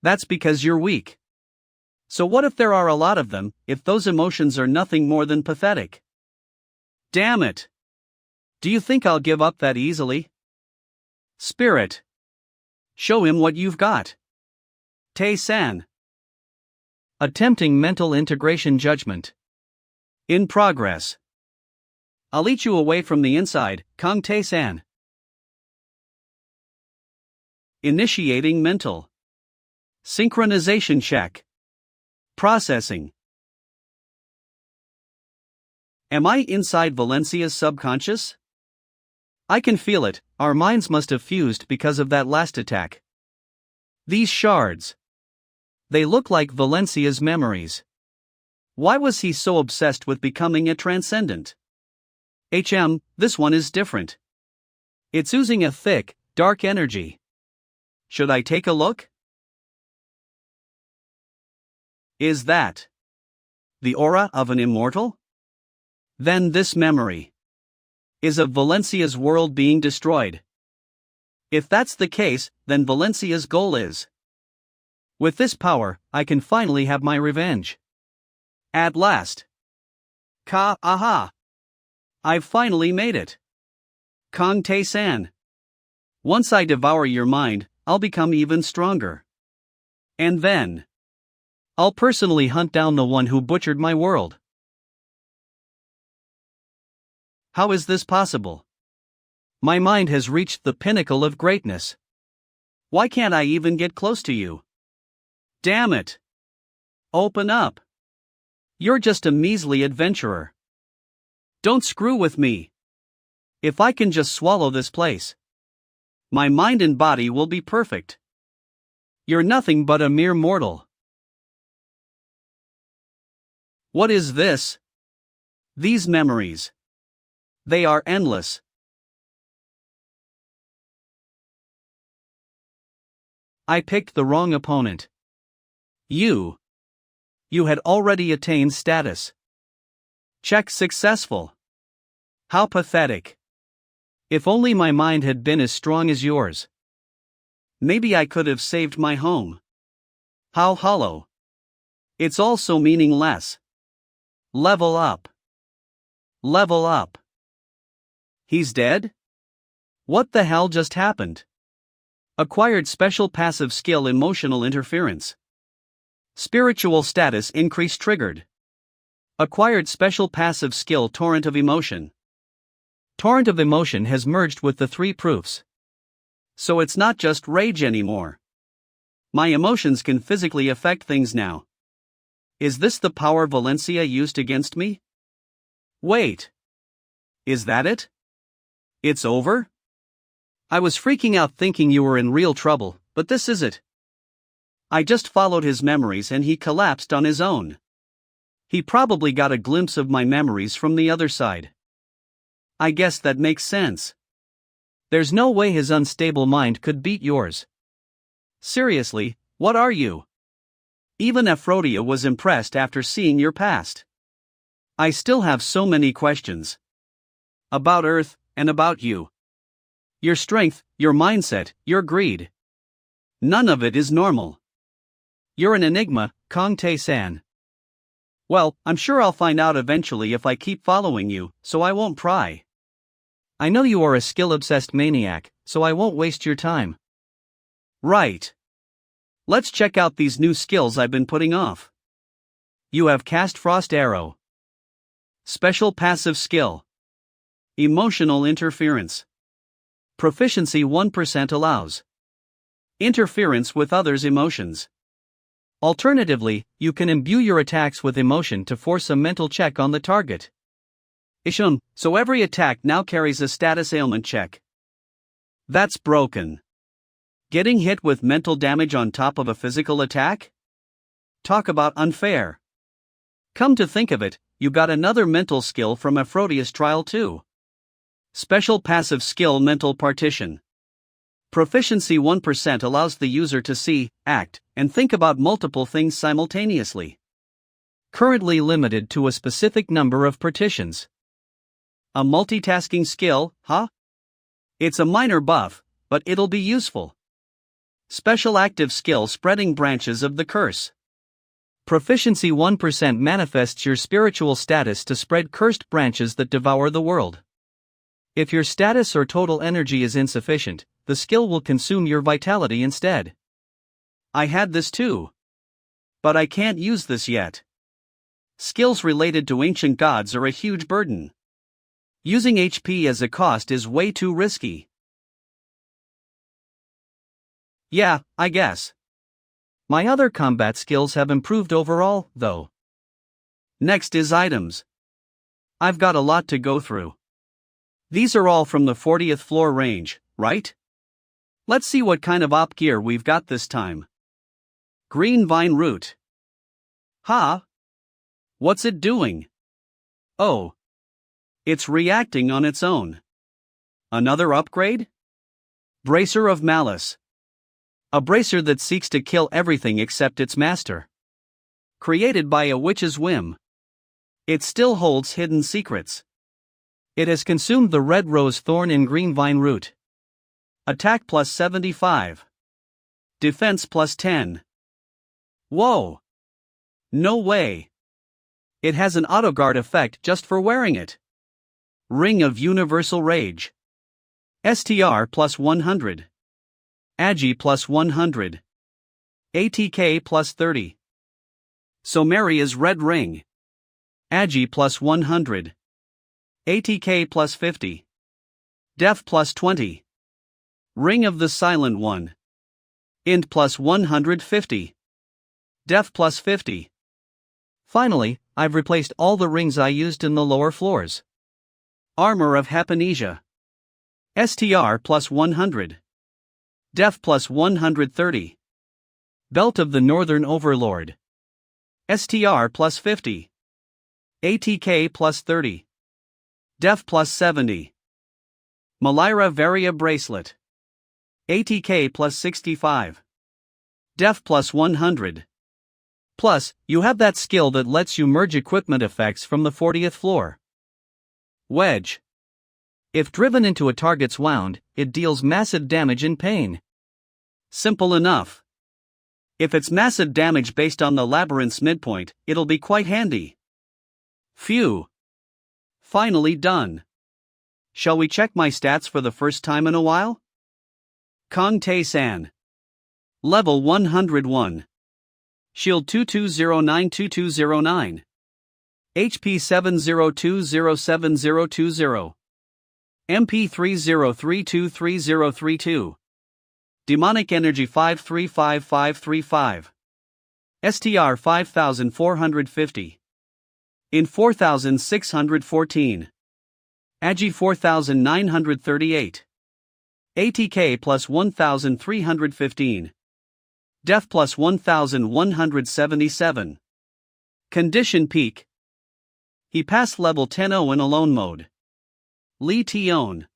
[SPEAKER 1] That's because you're weak. So what if there are a lot of them, if those emotions are nothing more than pathetic? Damn it! Do you think I'll give up that easily? Spirit. Show him what you've got. Tae-san. Attempting mental integration judgment. In progress. I'll eat you away from the inside, Kong Tae-san. Initiating mental synchronization check. Processing. Am I inside Valencia's subconscious? I can feel it, our minds must have fused because of that last attack. These shards. They look like Valencia's memories. Why was he so obsessed with becoming a transcendent? This one is different. It's oozing a thick, dark energy. Should I take a look? Is that the aura of an immortal? Then this memory is of Valencia's world being destroyed. If that's the case, then Valencia's goal is. With this power, I can finally have my revenge. At last. Aha! I've finally made it. Kong Tae-san. Once I devour your mind, I'll become even stronger. And then I'll personally hunt down the one who butchered my world. How is this possible? My mind has reached the pinnacle of greatness. Why can't I even get close to you? Damn it! Open up. You're just a measly adventurer. Don't screw with me. If I can just swallow this place, my mind and body will be perfect. You're nothing but a mere mortal. What is this? These memories. They are endless. I picked the wrong opponent. You had already attained status. Check successful. How pathetic. If only my mind had been as strong as yours. Maybe I could have saved my home. How hollow. It's all so meaningless. Level up. Level up. He's dead? What the hell just happened? Acquired special passive skill emotional interference. Spiritual status increase triggered. Acquired special passive skill torrent of emotion. Torrent of emotion has merged with the 3 proofs. So it's not just rage anymore. My emotions can physically affect things now. Is this the power Valencia used against me? Wait. Is that it? It's over? I was freaking out thinking you were in real trouble, but this is it. I just followed his memories and he collapsed on his own. He probably got a glimpse of my memories from the other side. I guess that makes sense.
[SPEAKER 2] There's no way his unstable mind could beat yours.
[SPEAKER 1] Seriously, what are you? Even Aphrodite was impressed after seeing your past. I still have so many questions. About Earth, and about you. Your strength, your mindset, your greed. None of it is normal. You're an enigma, Kong Tae-san. Well, I'm sure I'll find out eventually if I keep following you, so I won't pry.
[SPEAKER 2] I know you are a skill-obsessed maniac, so I won't waste your time.
[SPEAKER 1] Right. Let's check out these new skills I've been putting off. You have Cast Frost Arrow. Special Passive Skill. Emotional Interference. Proficiency 1% allows interference with others' emotions.
[SPEAKER 2] Alternatively, you can imbue your attacks with emotion to force a mental check on the target.
[SPEAKER 1] Ishun, so every attack now carries a status ailment check. That's broken. Getting hit with mental damage on top of a physical attack? Talk about unfair. Come to think of it, you got another mental skill from Aphrodite's trial too. Special Passive Skill Mental Partition. Proficiency 1% allows the user to see, act, and think about multiple things simultaneously.
[SPEAKER 2] Currently limited to a specific number of partitions.
[SPEAKER 1] A multitasking skill, huh? It's a minor buff, but it'll be useful. Special Active Skill Spreading Branches of the Curse.
[SPEAKER 2] Proficiency 1% manifests your spiritual status to spread cursed branches that devour the world. If your status or total energy is insufficient, the skill will consume your vitality instead.
[SPEAKER 1] I had this too. But I can't use this yet. Skills related to ancient gods are a huge burden. Using HP as a cost is way too risky. Yeah, I guess.
[SPEAKER 2] My other combat skills have improved overall, though.
[SPEAKER 1] Next is items. I've got a lot to go through. These are all from the 40th floor range, right? Let's see what kind of op gear we've got this time. Green Vine Root. Ha! What's it doing? Oh. It's reacting on its own. Another upgrade? Bracer of Malice. A bracer that seeks to kill everything except its master. Created by a witch's whim. It still holds hidden secrets.
[SPEAKER 2] It has consumed the red rose thorn in green vine root.
[SPEAKER 1] Attack plus 75. Defense plus 10. Whoa! No way! It has an autoguard effect just for wearing it. Ring of Universal Rage. STR plus 100. Agi plus 100. ATK plus 30. Someria's Red Ring. Agi plus 100. ATK plus 50. Def plus 20. Ring of the Silent One. Int plus 150. Def plus 50.
[SPEAKER 2] Finally, I've replaced all the rings I used in the lower floors.
[SPEAKER 1] Armor of Hypanesia. STR plus 100. Def plus 130.
[SPEAKER 2] Belt of the Northern Overlord.
[SPEAKER 1] STR plus 50. ATK plus 30. Def plus 70. Malira Varia Bracelet. ATK plus 65. Def plus 100.
[SPEAKER 2] Plus, you have that skill that lets you merge equipment effects from the 40th floor.
[SPEAKER 1] Wedge.
[SPEAKER 2] If driven into a target's wound, it deals massive damage and pain.
[SPEAKER 1] Simple enough. If it's massive damage based on the labyrinth's midpoint, it'll be quite handy. Phew. Finally done. Shall we check my stats for the first time in a while? Kong Tae-san. Level 101. Shield 22092209. HP 702070020. MP 303233032. Demonic Energy 535535. STR 5450. In 4614. Agi 4938. ATK plus 1315. Def plus 1177. Condition Peak. He passed level 10-0 in alone mode. Lee Tion.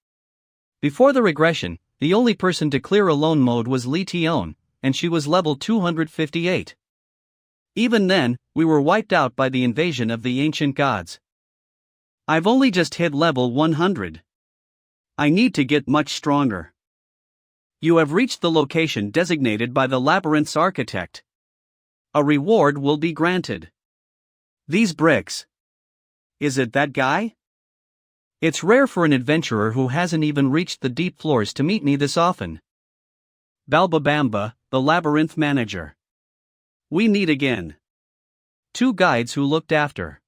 [SPEAKER 2] Before the regression, the only person to clear alone mode was Li Tion, and she was level 258. Even then, we were wiped out by the invasion of the ancient gods. I've only just hit level 100. I need to get much stronger. You have reached the location designated by the labyrinth's architect. A reward will be granted. These bricks. Is it that guy? It's rare for an adventurer who hasn't even reached the deep floors to meet me this often. Balbabamba, the labyrinth manager. We meet again. Two guides who looked after.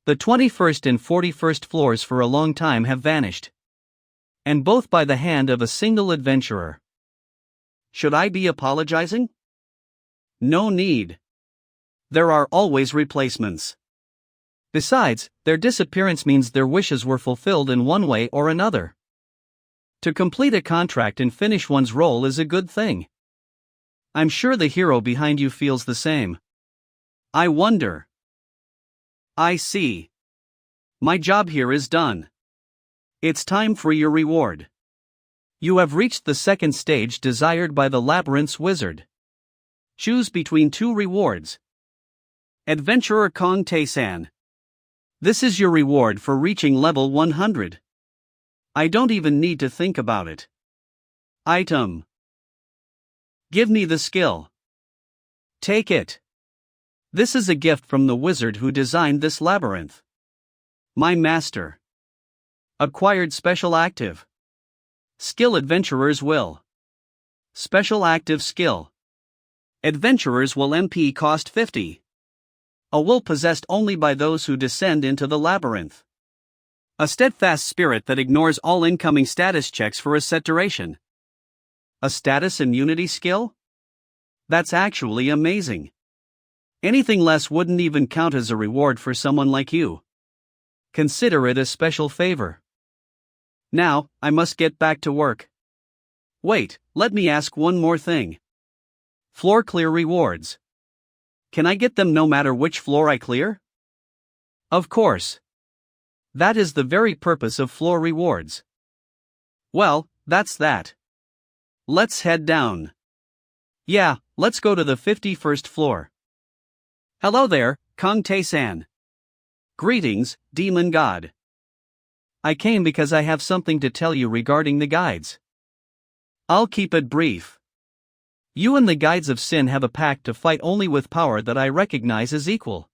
[SPEAKER 2] The 21st and 41st floors for a long time have vanished. And both by the hand of a single adventurer. Should I be apologizing? No need. There are always replacements. Besides, their disappearance means their wishes were fulfilled in one way or another. To complete a contract and finish one's role is a good thing. I'm sure the hero behind you feels the same. I wonder. I see. My job here is done. It's time for your reward. You have reached the second stage desired by the labyrinth's wizard. Choose between two rewards. Adventurer Kong Tae-san. This is your reward for reaching level 100. I don't even need to think about it. Item. Give me the skill. Take it. This is a gift from the wizard who designed this labyrinth. My master. Acquired special active. Skill Adventurer's Will. Special active skill. Adventurer's Will MP cost 50. A will possessed only by those who descend into the labyrinth. A steadfast spirit that ignores all incoming status checks for a set duration. A status immunity skill? That's actually amazing. Anything less wouldn't even count as a reward for someone like you. Consider it a special favor. Now, I must get back to work. Wait, let me ask one more thing. Floor clear rewards. Can I get them no matter which floor I clear? Of course. That is the very purpose of floor rewards. Well, that's that. Let's head down. Yeah, let's go to the 51st floor. Hello there, Kong Tae-san. Greetings, demon god. I came because I have something to tell you regarding the guides. I'll keep it brief. You and the guides of sin have a pact to fight only with power that I recognize as equal.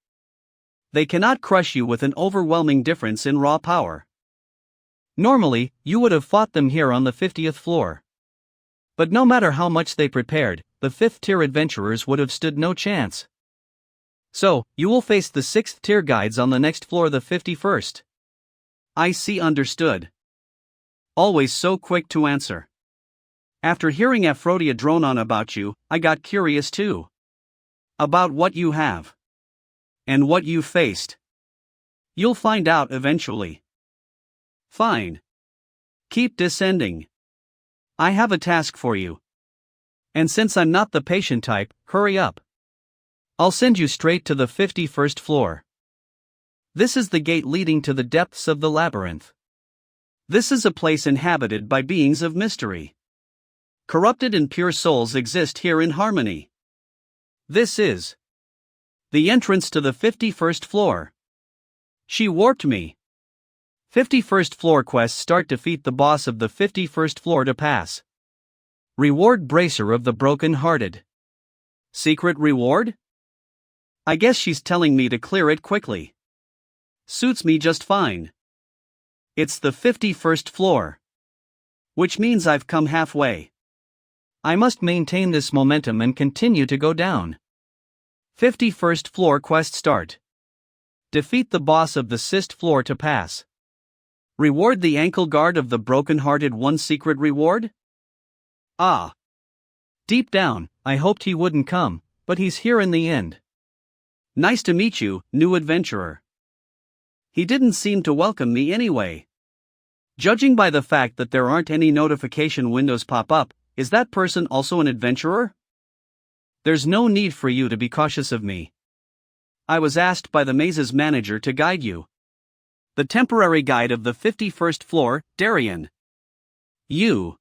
[SPEAKER 2] They cannot crush you with an overwhelming difference in raw power. Normally, you would have fought them here on the 50th floor. But no matter how much they prepared, the 5th tier adventurers would have stood no chance. So, you will face the 6th tier guides on the next floor, the 51st. I see, understood. Always so quick to answer. After hearing Aphrodia drone on about you, I got curious too. About what you have. And what you faced. You'll find out eventually. Fine. Keep descending. I have a task for you. And since I'm not the patient type, hurry up. I'll send you straight to the 51st floor. This is the gate leading to the depths of the labyrinth. This is a place inhabited by beings of mystery. Corrupted and pure souls exist here in harmony. This is the entrance to the 51st floor. She warped me. 51st floor quests start. Defeat the boss of the 51st floor to pass. Reward Bracer of the Broken-Hearted. Secret reward? I guess she's telling me to clear it quickly. Suits me just fine. It's the 51st floor. Which means I've come halfway. I must maintain this momentum and continue to go down. 51st floor quest start. Defeat the boss of the 6th floor to pass. Reward the ankle guard of the broken-hearted. One secret reward? Ah. Deep down, I hoped he wouldn't come, but he's here in the end. Nice to meet you, new adventurer. He didn't seem to welcome me anyway. Judging by the fact that there aren't any notification windows pop up, is that person also an adventurer? There's no need for you to be cautious of me. I was asked by the maze's manager to guide you. The temporary guide of the 51st floor, Darien.
[SPEAKER 1] You.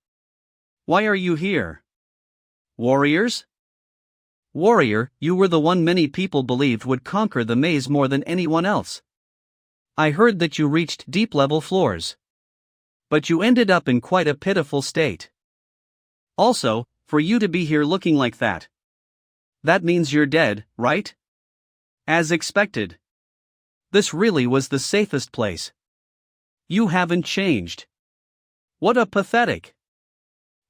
[SPEAKER 1] Why are you here? Warriors?
[SPEAKER 2] Warrior, you were the one many people believed would conquer the maze more than anyone else. I heard that you reached deep-level floors. But you ended up in quite a pitiful state.
[SPEAKER 1] Also, for you to be here looking like that. That means you're dead, right? As expected.
[SPEAKER 2] This really was the safest place.
[SPEAKER 1] You haven't changed. What a pathetic.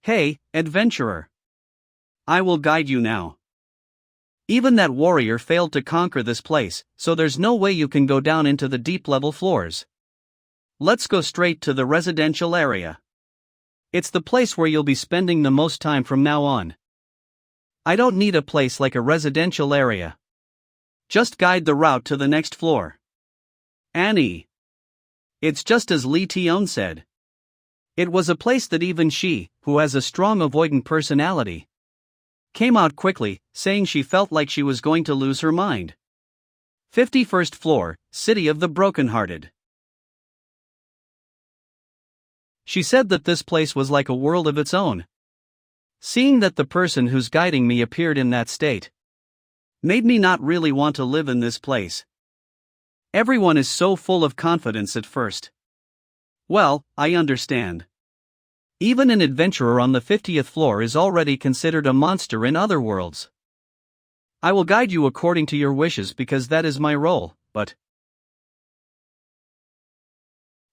[SPEAKER 1] Hey, adventurer. I will guide you now.
[SPEAKER 2] Even that warrior failed to conquer this place, so there's no way you can go down into the deep-level floors.
[SPEAKER 1] Let's go straight to the residential area.
[SPEAKER 2] It's the place where you'll be spending the most time from now on. I don't need a place like a residential area.
[SPEAKER 1] Just guide the route to the next floor. Annie. It's just as Lee Tion said.
[SPEAKER 2] It was a place that even she, who has a strong avoidant personality, came out quickly, saying she felt like she was going to lose her mind.
[SPEAKER 1] 51st floor, City of the Brokenhearted.
[SPEAKER 2] She said that this place was like a world of its own. Seeing that the person who's guiding me appeared in that state
[SPEAKER 1] made me not really want to live in this place. Everyone is so full of confidence at first. Well, I understand.
[SPEAKER 2] Even an adventurer on the 50th floor is already considered a monster in other worlds. I will guide you according to your wishes because that is my role, but...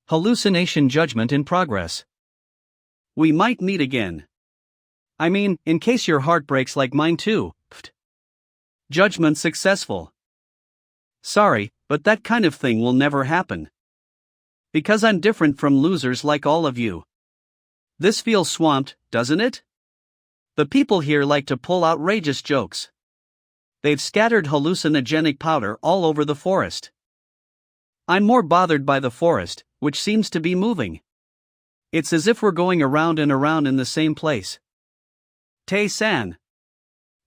[SPEAKER 2] Hallucination judgment in progress.
[SPEAKER 1] We might meet again.
[SPEAKER 2] I mean, in case your heart breaks like mine too. Pfft.
[SPEAKER 1] Judgment successful. Sorry, but that kind of thing will never happen. Because I'm different from losers like all of you. This feels swamped, doesn't it? The people here like to pull outrageous jokes. They've scattered hallucinogenic powder all over the forest. I'm more bothered by the forest, which seems to be moving. It's as if we're going around and around in the same place. Tae-san.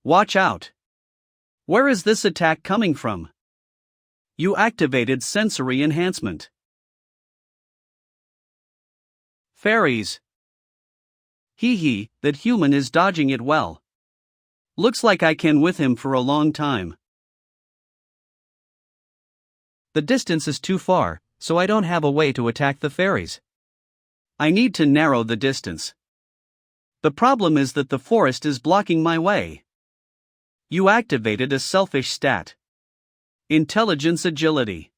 [SPEAKER 1] Watch out. Where is this attack coming from? You activated sensory enhancement. Fairies. Hee, that human is dodging it well. Looks like I can with him for a long time.
[SPEAKER 2] The distance is too far, so I don't have a way to attack the fairies.
[SPEAKER 1] I need to narrow the distance. The problem is that the forest is blocking my way. You activated a selfish stat. Intelligence agility.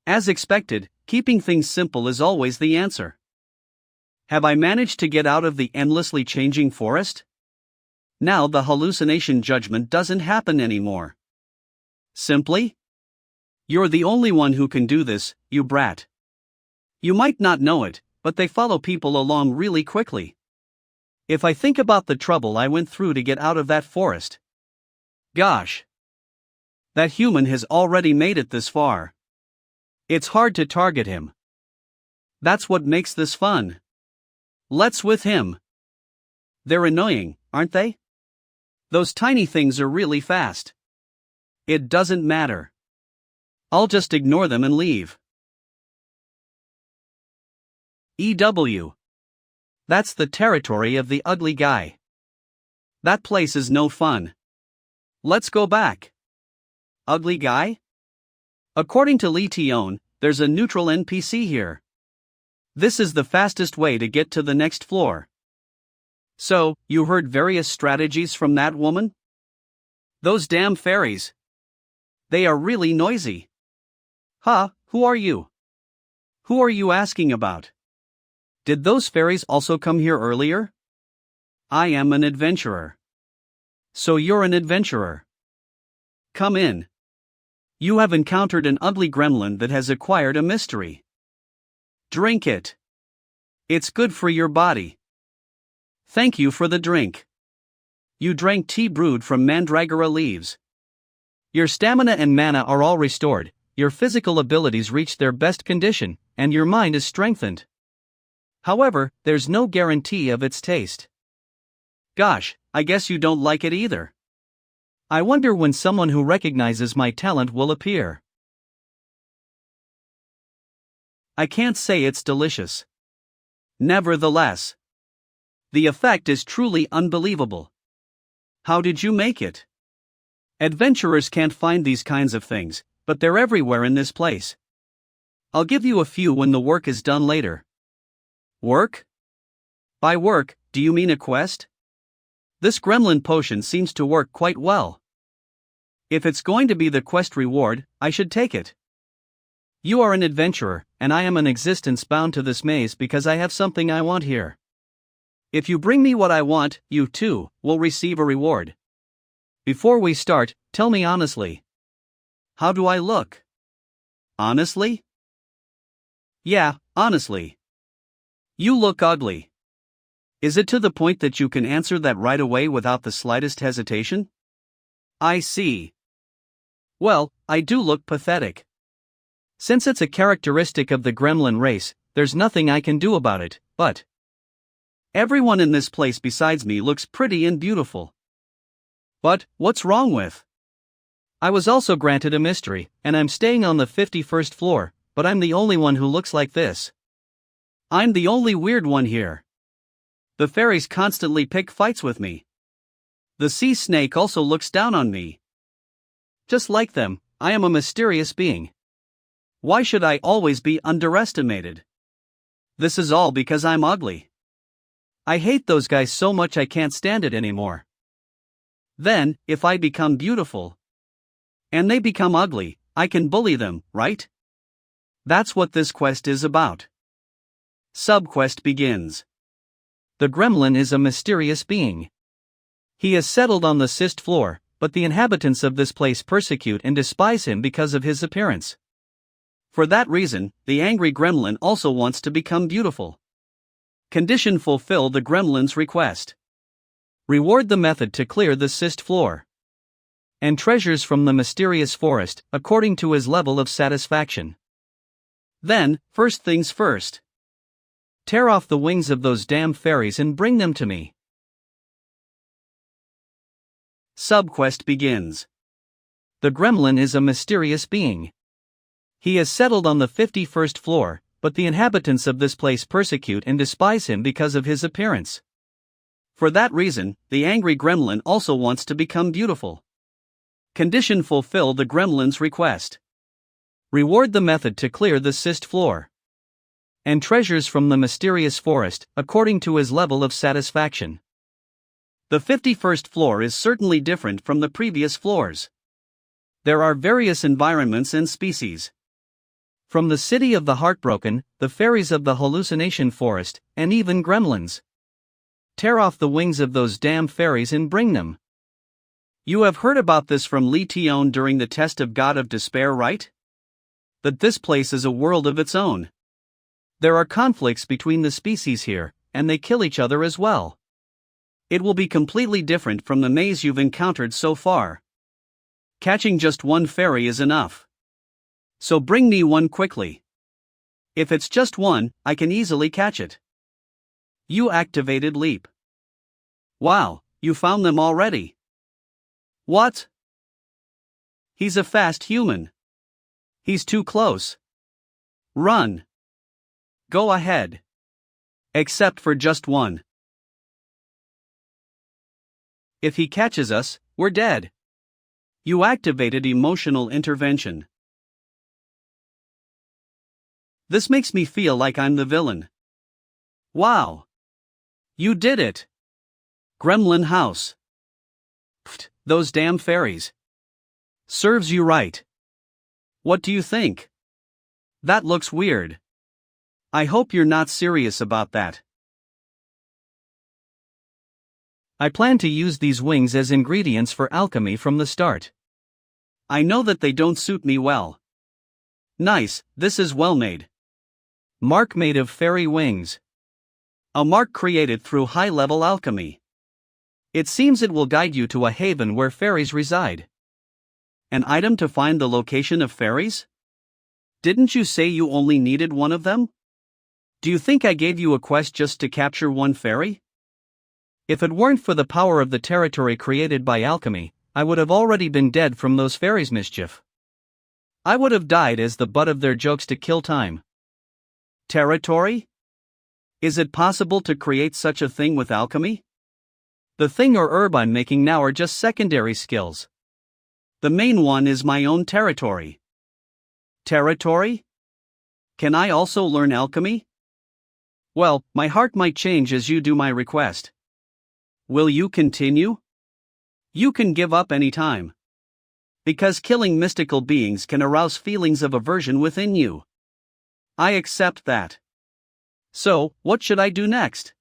[SPEAKER 1] As expected, keeping things simple is always the answer. Have I managed to get out of the endlessly changing forest? Now the hallucination judgment doesn't happen anymore. Simply? You're the only one who can do this, you brat. You might not know it, but they follow people along really quickly. If I think about the trouble I went through to get out of that forest. Gosh. That human has already made it this far. It's hard to target him. That's what makes this fun. Let's with him. They're annoying, aren't they? Those tiny things are really fast. It doesn't matter. I'll just ignore them and leave. EW. That's the territory of the ugly guy. That place is no fun. Let's go back. Ugly guy? According to Lee Tion, there's a neutral NPC here. This is the fastest way to get to the next floor. So, you heard various strategies from that woman? Those damn fairies. They are really noisy. Huh, who are you? Who are you asking about? Did those fairies also come here earlier? I am an adventurer. So you're an adventurer. Come in. You have encountered an ugly gremlin that has acquired a mystery. Drink it. It's good for your body. Thank you for the drink. You drank tea brewed from mandragora leaves. Your stamina and mana are all restored, your physical abilities reach their best condition, and your mind is strengthened. However, there's no guarantee of its taste. Gosh, I guess you don't like it either. I wonder when someone who recognizes my talent will appear. I can't say it's delicious. Nevertheless, the effect is truly unbelievable. How did you make it? Adventurers can't find these kinds of things, but they're everywhere in this place. I'll give you a few when the work is done later. Work? By work, do you mean a quest? This gremlin potion seems to work quite well. If it's going to be the quest reward, I should take it. You are an adventurer, and I am an existence bound to this maze because I have something I want here. If you bring me what I want, you, too, will receive a reward. Before we start, tell me honestly. How do I look? Honestly? Yeah, honestly. You look ugly. Is it to the point that you can answer that right away without the slightest hesitation? I see. Well, I do look pathetic. Since it's a characteristic of the gremlin race, there's nothing I can do about it, but everyone in this place besides me looks pretty and beautiful. But, what's wrong with? I was also granted a mystery, and I'm staying on the 51st floor, but I'm the only one who looks like this. I'm the only weird one here. The fairies constantly pick fights with me. The sea snake also looks down on me. Just like them, I am a mysterious being. Why should I always be underestimated? This is all because I'm ugly. I hate those guys so much I can't stand it anymore. Then, if I become beautiful, and they become ugly, I can bully them, right? That's what this quest is about. Subquest begins. The gremlin is a mysterious being. He is settled on the 6th floor, but the inhabitants of this place persecute and despise him because of his appearance. For that reason, the angry gremlin also wants to become beautiful. Condition: fulfill the gremlin's request. Reward the method to clear the 6th floor. And treasures from the mysterious forest, according to his level of satisfaction. Then, first things first. Tear off the wings of those damn fairies and bring them to me. Subquest begins. The gremlin is a mysterious being. He is settled on the 51st floor, but the inhabitants of this place persecute and despise him because of his appearance. For that reason, the angry gremlin also wants to become beautiful. Condition: fulfill the gremlin's request. Reward the method to clear the 6th floor. And treasures from the mysterious forest, according to his level of satisfaction. The 51st floor is certainly different from the previous floors. There are various environments and species. From the city of the heartbroken, the fairies of the hallucination forest, and even gremlins. Tear off the wings of those damn fairies and bring them. You have heard about this from Li Tion during the test of God of Despair, right? That this place is a world of its own. There are conflicts between the species here, and they kill each other as well. It will be completely different from the maze you've encountered so far. Catching just one fairy is enough. So bring me one quickly. If it's just one, I can easily catch it. You activated Leap. Wow, you found them already. What? He's a fast human. He's too close. Run. Go ahead. Except for just one. If he catches us, we're dead. You activated emotional intervention. This makes me feel like I'm the villain. Wow. You did it. Gremlin house. Pfft, those damn fairies. Serves you right. What do you think? That looks weird. I hope you're not serious about that. I plan to use these wings as ingredients for alchemy from the start. I know that they don't suit me well. Nice, this is well made. Mark made of fairy wings. A mark created through high-level alchemy. It seems it will guide you to a haven where fairies reside. An item to find the location of fairies? Didn't you say you only needed one of them? Do you think I gave you a quest just to capture one fairy? If it weren't for the power of the territory created by alchemy, I would have already been dead from those fairies' mischief. I would have died as the butt of their jokes to kill time. Territory? Is it possible to create such a thing with alchemy?
[SPEAKER 2] The thing or herb I'm making now are just secondary skills.
[SPEAKER 1] The main one is my own territory. Territory? Can I also learn alchemy?
[SPEAKER 2] Well, my heart might change as you do my request.
[SPEAKER 1] Will you continue? You can give up any time. Because killing mystical beings can arouse feelings of aversion within you. I accept that.
[SPEAKER 2] So, what should I do next?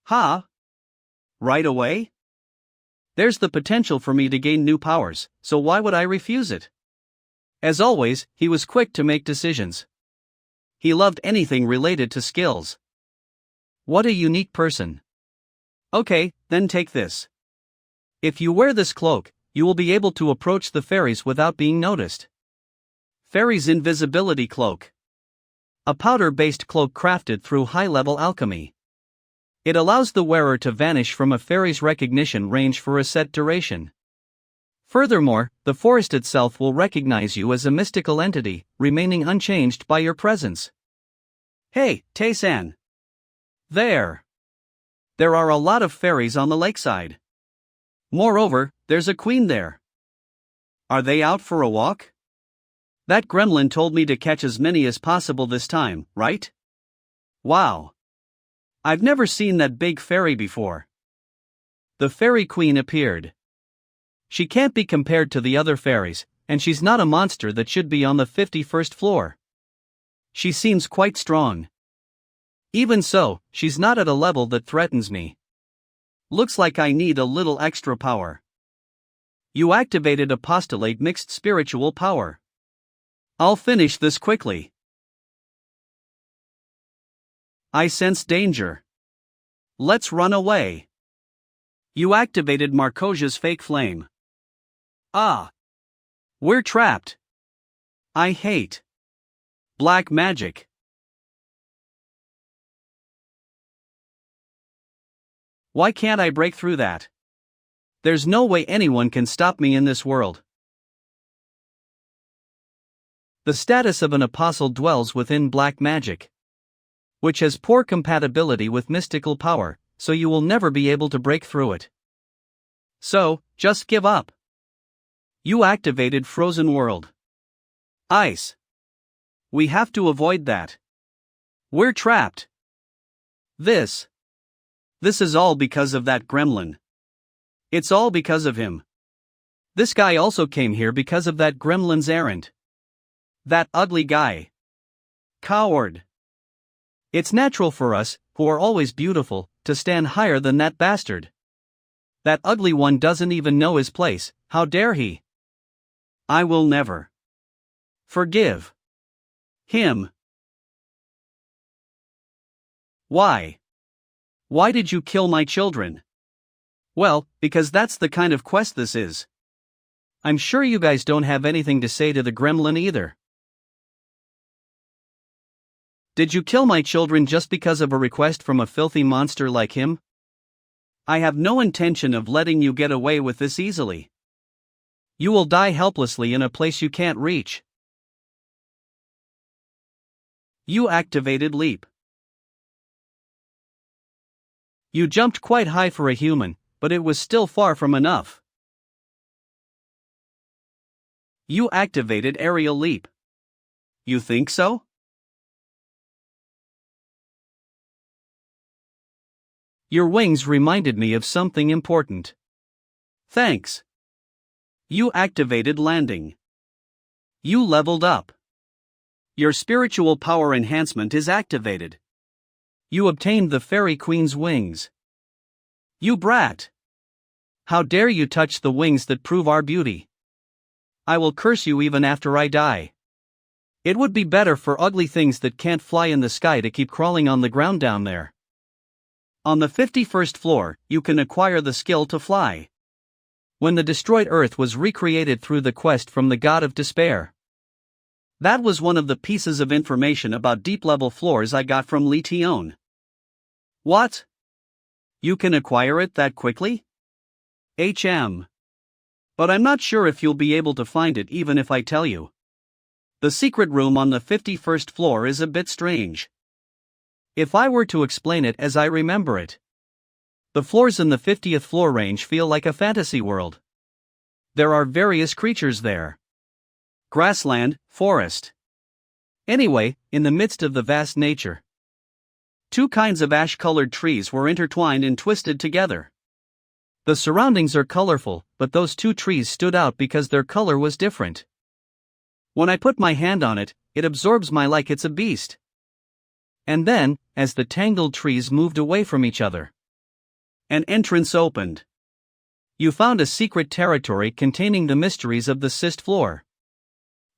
[SPEAKER 1] Huh? Right away?
[SPEAKER 2] There's the potential for me to gain new powers, so why would I refuse it? As always, he was quick to make decisions.
[SPEAKER 1] He loved anything related to skills.
[SPEAKER 2] What a unique person.
[SPEAKER 1] Okay, then take this.
[SPEAKER 2] If you wear this cloak, you will be able to approach the fairies without being noticed.
[SPEAKER 1] Fairy's invisibility cloak.
[SPEAKER 2] A powder-based cloak crafted through high-level alchemy. It allows the wearer to vanish from a fairy's recognition range for a set duration. Furthermore, the forest itself will recognize you as a mystical entity, remaining unchanged by your presence.
[SPEAKER 1] Hey, Tae-san. There. There are a lot of fairies on the lakeside. Moreover, there's a queen there. Are they out for a walk? That gremlin told me to catch as many as possible this time, right? Wow. I've never seen that big fairy before.
[SPEAKER 2] The fairy queen appeared. She can't be compared to the other fairies, and she's not a monster that should be on the 51st floor.
[SPEAKER 1] She seems quite strong.
[SPEAKER 2] Even so, she's not at a level that threatens me.
[SPEAKER 1] Looks like I need a little extra power. You activated apostolate mixed spiritual power. I'll finish this quickly. I sense danger. Let's run away. You activated Markosia's fake flame. Ah. We're trapped. I hate black magic. Why can't I break through that? There's no way anyone can stop me in this world.
[SPEAKER 2] The status of an apostle dwells within black magic, which has poor compatibility with mystical power, so you will never be able to break through it.
[SPEAKER 1] So, just give up. You activated Frozen World. Ice. We have to avoid that. We're trapped. This is all because of that gremlin. It's all because of him.
[SPEAKER 2] This guy also came here because of that gremlin's errand.
[SPEAKER 1] That ugly guy. Coward.
[SPEAKER 2] It's natural for us, who are always beautiful, to stand higher than that bastard. That ugly one doesn't even know his place, how dare he?
[SPEAKER 1] I will never forgive him. Why? Why did you kill my children?
[SPEAKER 2] Well, because that's the kind of quest this is. I'm sure you guys don't have anything to say to the gremlin either. Did you kill my children just because of a request from a filthy monster like him?
[SPEAKER 1] I have no intention of letting you get away with this easily.
[SPEAKER 2] You will die helplessly in a place you can't reach.
[SPEAKER 1] You activated leap.
[SPEAKER 2] You jumped quite high for a human, but it was still far from enough.
[SPEAKER 1] You activated aerial leap. You think so?
[SPEAKER 2] Your wings reminded me of something important.
[SPEAKER 1] Thanks. You activated landing. You leveled up. Your spiritual power enhancement is activated.
[SPEAKER 2] You obtained the Fairy Queen's wings.
[SPEAKER 1] You brat!
[SPEAKER 2] How dare you touch the wings that prove our beauty? I will curse you even after I die. It would be better for ugly things that can't fly in the sky to keep crawling on the ground down there.
[SPEAKER 1] On the 51st floor, you can acquire the skill to fly.
[SPEAKER 2] When the destroyed Earth was recreated through the quest from the God of Despair.
[SPEAKER 1] That was one of the pieces of information about deep-level floors I got from Lee Tion. What? You can acquire it that quickly? But I'm not sure if you'll be able to find it even if I tell you. The secret room on the 51st floor is a bit strange.
[SPEAKER 2] If I were to explain it as I remember it, the floors in the 50th floor range feel like a fantasy world. There are various creatures there.
[SPEAKER 1] Grassland, forest.
[SPEAKER 2] Anyway, in the midst of the vast nature,
[SPEAKER 1] Two kinds of ash-colored trees were intertwined and twisted together.
[SPEAKER 2] the surroundings are colorful, but those two trees stood out because their color was different. When I put my hand on it, it absorbs my like it's a beast. And then, as the tangled trees moved away from each other,
[SPEAKER 1] An entrance opened.
[SPEAKER 2] you found a secret territory containing the mysteries of the sixth floor.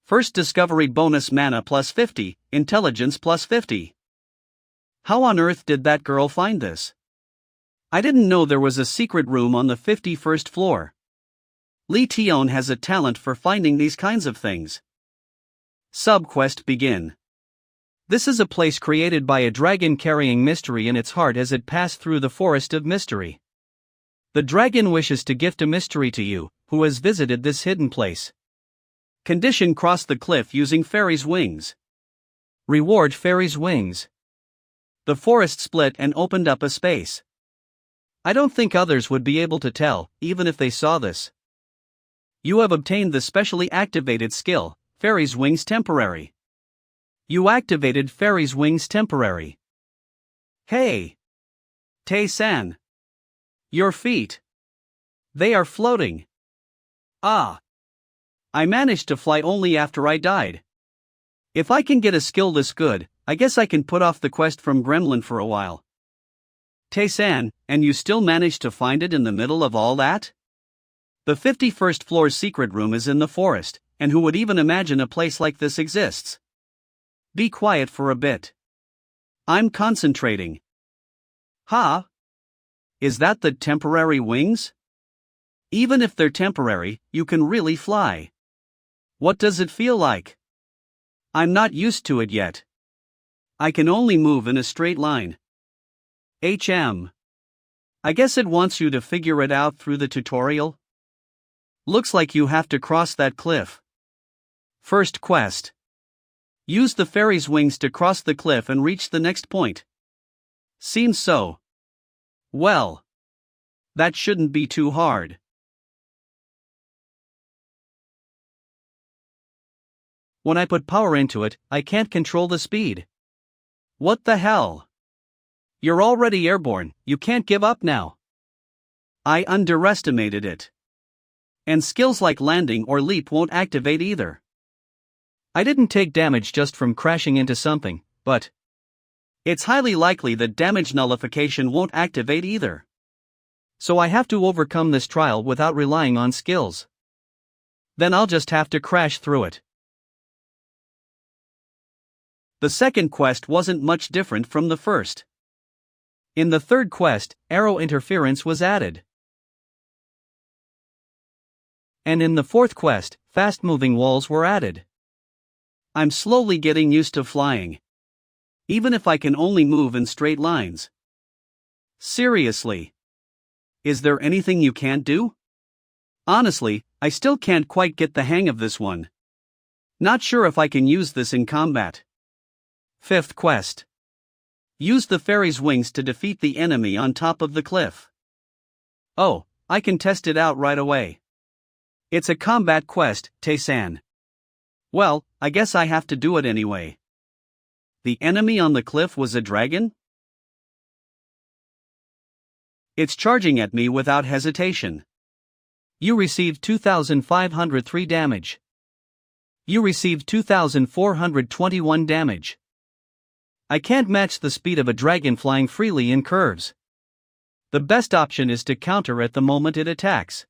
[SPEAKER 1] First discovery bonus mana plus 50, intelligence plus 50. How on earth did that girl find this? I didn't know there was a secret room on the 51st floor. Lee Tion has a talent for finding these kinds of things. Subquest begin.
[SPEAKER 2] This is a place created by a dragon carrying mystery in its heart as it passed through the forest of mystery. The dragon wishes to gift a mystery to you, who has visited this hidden place.
[SPEAKER 1] Condition cross the cliff using fairy's wings.
[SPEAKER 2] Reward fairy's wings.
[SPEAKER 1] The forest split and opened up a space.
[SPEAKER 2] I don't think others would be able to tell, even if they saw this.
[SPEAKER 1] You have obtained the specially activated skill, Fairy's Wings Temporary. You activated Fairy's Wings Temporary. Hey! Tae-san. Your feet. They are floating. Ah! I managed to fly only after I died. If I can get a skill this good, I guess I can put off the quest from Gremlin for a while. Tae-san, and you still managed to find it in the middle of all that? The 51st floor's secret room is in the forest, and who would even imagine a place like this exists? Be quiet for a bit. I'm concentrating. Huh? Is that the temporary wings? Even if they're temporary, you can really fly. What does it feel like? I'm not used to it yet. I can only move in a straight line. I guess it wants you to figure it out through the tutorial. Looks like you have to cross that cliff. First quest. Use the fairy's wings to cross the cliff and reach the next point. Seems so. Well, that shouldn't be too hard.
[SPEAKER 2] When I put power into it, I can't control the speed.
[SPEAKER 1] What the hell? You're already airborne, you can't give up now. I underestimated it. And skills like landing or leap won't activate either.
[SPEAKER 2] I didn't take damage just from crashing into something, but
[SPEAKER 1] it's highly likely that damage nullification won't activate either.
[SPEAKER 2] So I have to overcome this trial without relying on skills. Then I'll just have to crash through it.
[SPEAKER 1] The second quest wasn't much different from the first.
[SPEAKER 2] In the third quest, arrow interference was added. And in the fourth quest, fast-moving walls were added.
[SPEAKER 1] I'm slowly getting used to flying. Even if I can only move in straight lines. Seriously. Is there anything you can't do? Honestly, I still can't quite get the hang of this one. Not sure if I can use this in combat. Fifth quest. Use the fairy's wings to defeat the enemy on top of the cliff. Oh, I can test it out right away. It's a combat quest, Tae-san. Well, I guess I have to do it anyway. The enemy on the cliff was a dragon? It's charging at me without hesitation.
[SPEAKER 2] You received 2,503 damage. You received 2,421 damage. I can't match the speed of a dragon flying freely in curves. The best option is to counter at the moment it attacks.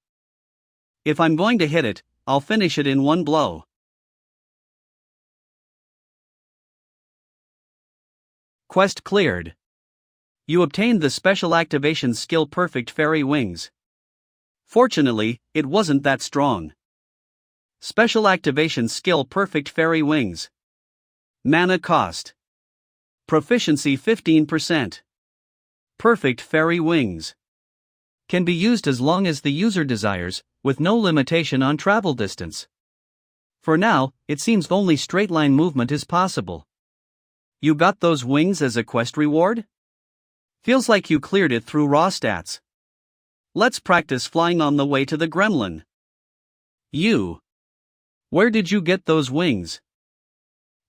[SPEAKER 2] If I'm going to hit it, I'll finish it in one blow. Quest cleared. You obtained the special activation skill Perfect Fairy Wings. Fortunately, it wasn't that strong. Special activation skill Perfect Fairy Wings. Mana cost. Proficiency 15%. Perfect Fairy Wings. Can be used as long as the user desires, with no limitation on travel distance. For now, it seems only straight line movement is possible.
[SPEAKER 1] You got those wings as a quest reward? Feels like you cleared it through raw stats. Let's practice flying on the way to the gremlin. You. Where did you get those wings?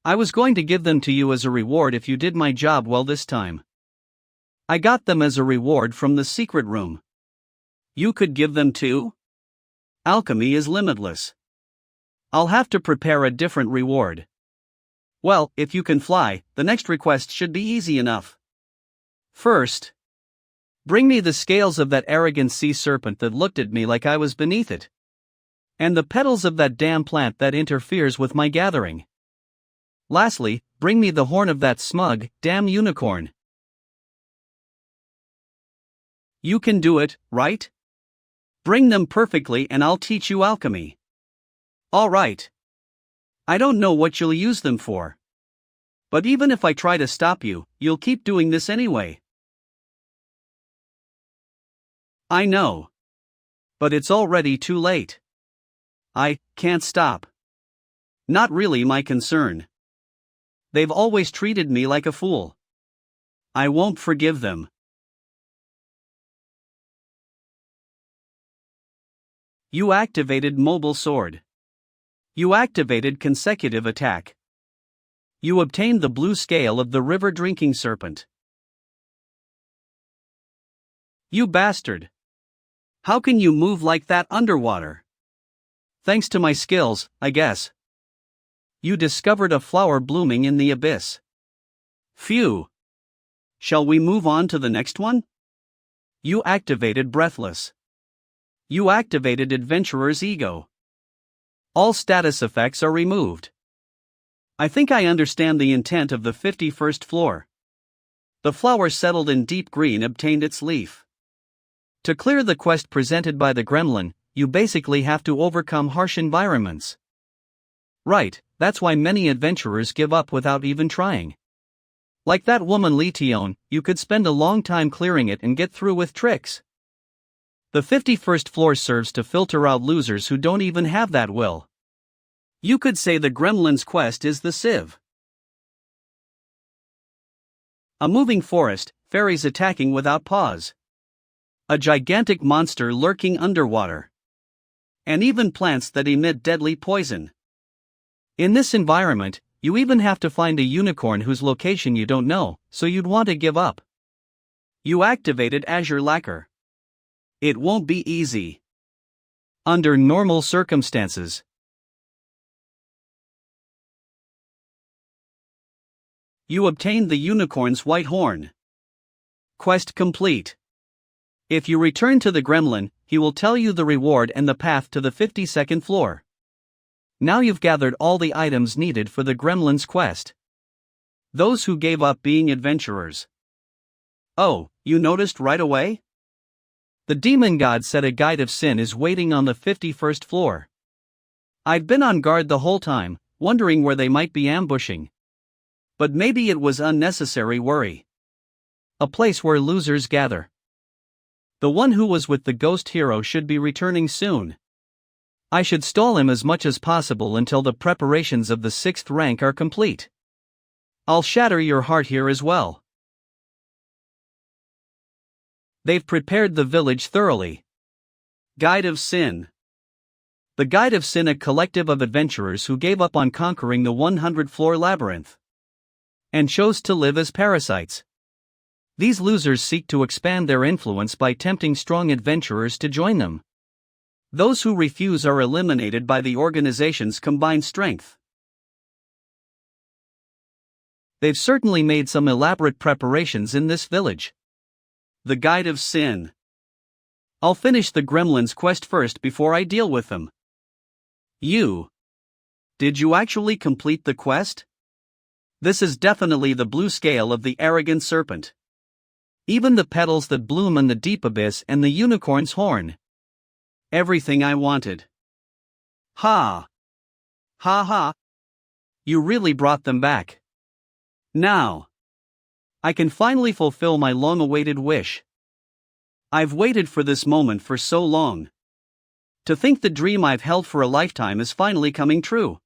[SPEAKER 1] I was going to give them to you as a reward if you did my job well this time. I got them as a reward from the secret room. You could give them too? Alchemy is limitless. I'll have to prepare a different reward. Well, if you can fly, the next request should be easy enough. First, bring me the scales of that arrogant sea serpent that looked at me like I was beneath it. And the petals of that damn plant that interferes with my gathering. Lastly, bring me the horn of that smug, damn unicorn. You can do it, right? Bring them perfectly and I'll teach you alchemy. All right. I don't know what you'll use them for. But even if I try to stop you, you'll keep doing this anyway. I know. But it's already too late. I can't stop. Not really my concern. They've always treated me like a fool. I won't forgive them. You activated mobile sword. You activated consecutive attack. You obtained the blue scale of the river drinking serpent. You bastard. How can you move like that underwater? Thanks to my skills, I guess. You discovered a flower blooming in the abyss. Phew. Shall we move on to the next one? You activated breathless. You activated adventurer's ego. All status effects are removed. I think I understand the intent of the 51st floor. The flower settled in deep green obtained its leaf. To clear the quest presented by the gremlin, you basically have to overcome harsh environments. Right, that's why many adventurers give up without even trying. Like that woman Li Tion, you could spend a long time clearing it and get through with tricks. The 51st floor serves to filter out losers who don't even have that will. You could say the gremlin's quest is the sieve. A moving forest, fairies attacking without pause. A gigantic monster lurking underwater. And even plants that emit deadly poison. In this environment, you even have to find a unicorn whose location you don't know, so you'd want to give up. You activated Azure Lacquer. It won't be easy. Under normal circumstances. You obtained the unicorn's white horn. Quest complete. If you return to the gremlin, he will tell you the reward and the path to the 52nd floor. Now you've gathered all the items needed for the gremlin's quest. Those who gave up being adventurers. Oh, you noticed right away? The demon god said a guide of sin is waiting on the 51st floor. I've been on guard the whole time, wondering where they might be ambushing. But maybe it was unnecessary worry. A place where losers gather. The one who was with the ghost hero should be returning soon. I should stall him as much as possible until the preparations of the 6th rank are complete. I'll shatter your heart here as well. They've prepared the village thoroughly. Guide of Sin. The Guide of Sin, a collective of adventurers who gave up on conquering the 100-floor labyrinth. And chose to live as parasites. These losers seek to expand their influence by tempting strong adventurers to join them. Those who refuse are eliminated by the organization's combined strength. They've certainly made some elaborate preparations in this village. The Guide of Sin. I'll finish the gremlin's quest first before I deal with them. You. Did you actually complete the quest? This is definitely the blue scale of the arrogant serpent. Even the petals that bloom in the deep abyss and the unicorn's horn. Everything I wanted. Ha! Ha ha! You really brought them back. Now. I can finally fulfill my long-awaited wish. I've waited for this moment for so long. To think the dream I've held for a lifetime is finally coming true.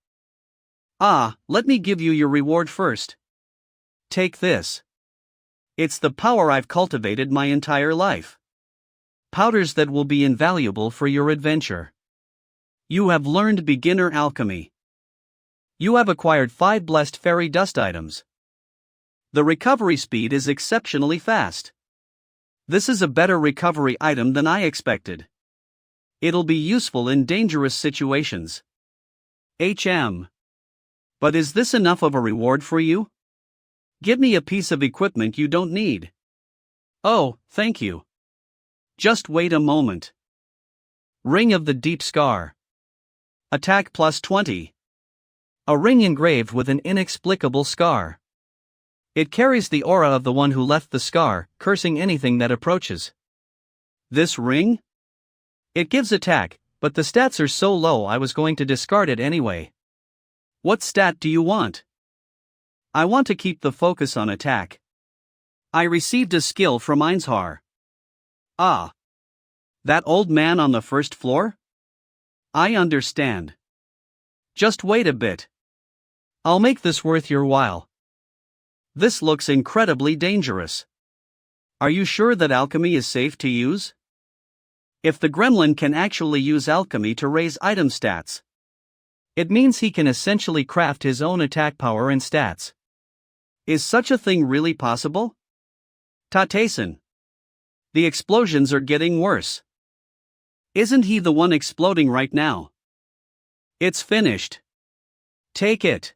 [SPEAKER 1] Ah, let me give you your reward first. Take this. It's the power I've cultivated my entire life. Powders that will be invaluable for your adventure. You have learned beginner alchemy. You have acquired 5 blessed fairy dust items. The recovery speed is exceptionally fast. This is a better recovery item than I expected. It'll be useful in dangerous situations. But is this enough of a reward for you? Give me a piece of equipment you don't need. Oh, thank you. Just wait a moment. Ring of the Deep Scar. Attack plus 20. A ring engraved with an inexplicable scar. It carries the aura of the one who left the scar, cursing anything that approaches. This ring? It gives attack, but the stats are so low I was going to discard it anyway. What stat do you want? I want to keep the focus on attack. I received a skill from Einshar. Ah. That old man on the first floor? I understand. Just wait a bit. I'll make this worth your while. This looks incredibly dangerous. Are you sure that alchemy is safe to use? If the gremlin can actually use alchemy to raise item stats, it means he can essentially craft his own attack power and stats. Is such a thing really possible? Tatesan. The explosions are getting worse. Isn't he the one exploding right now? It's finished. Take it.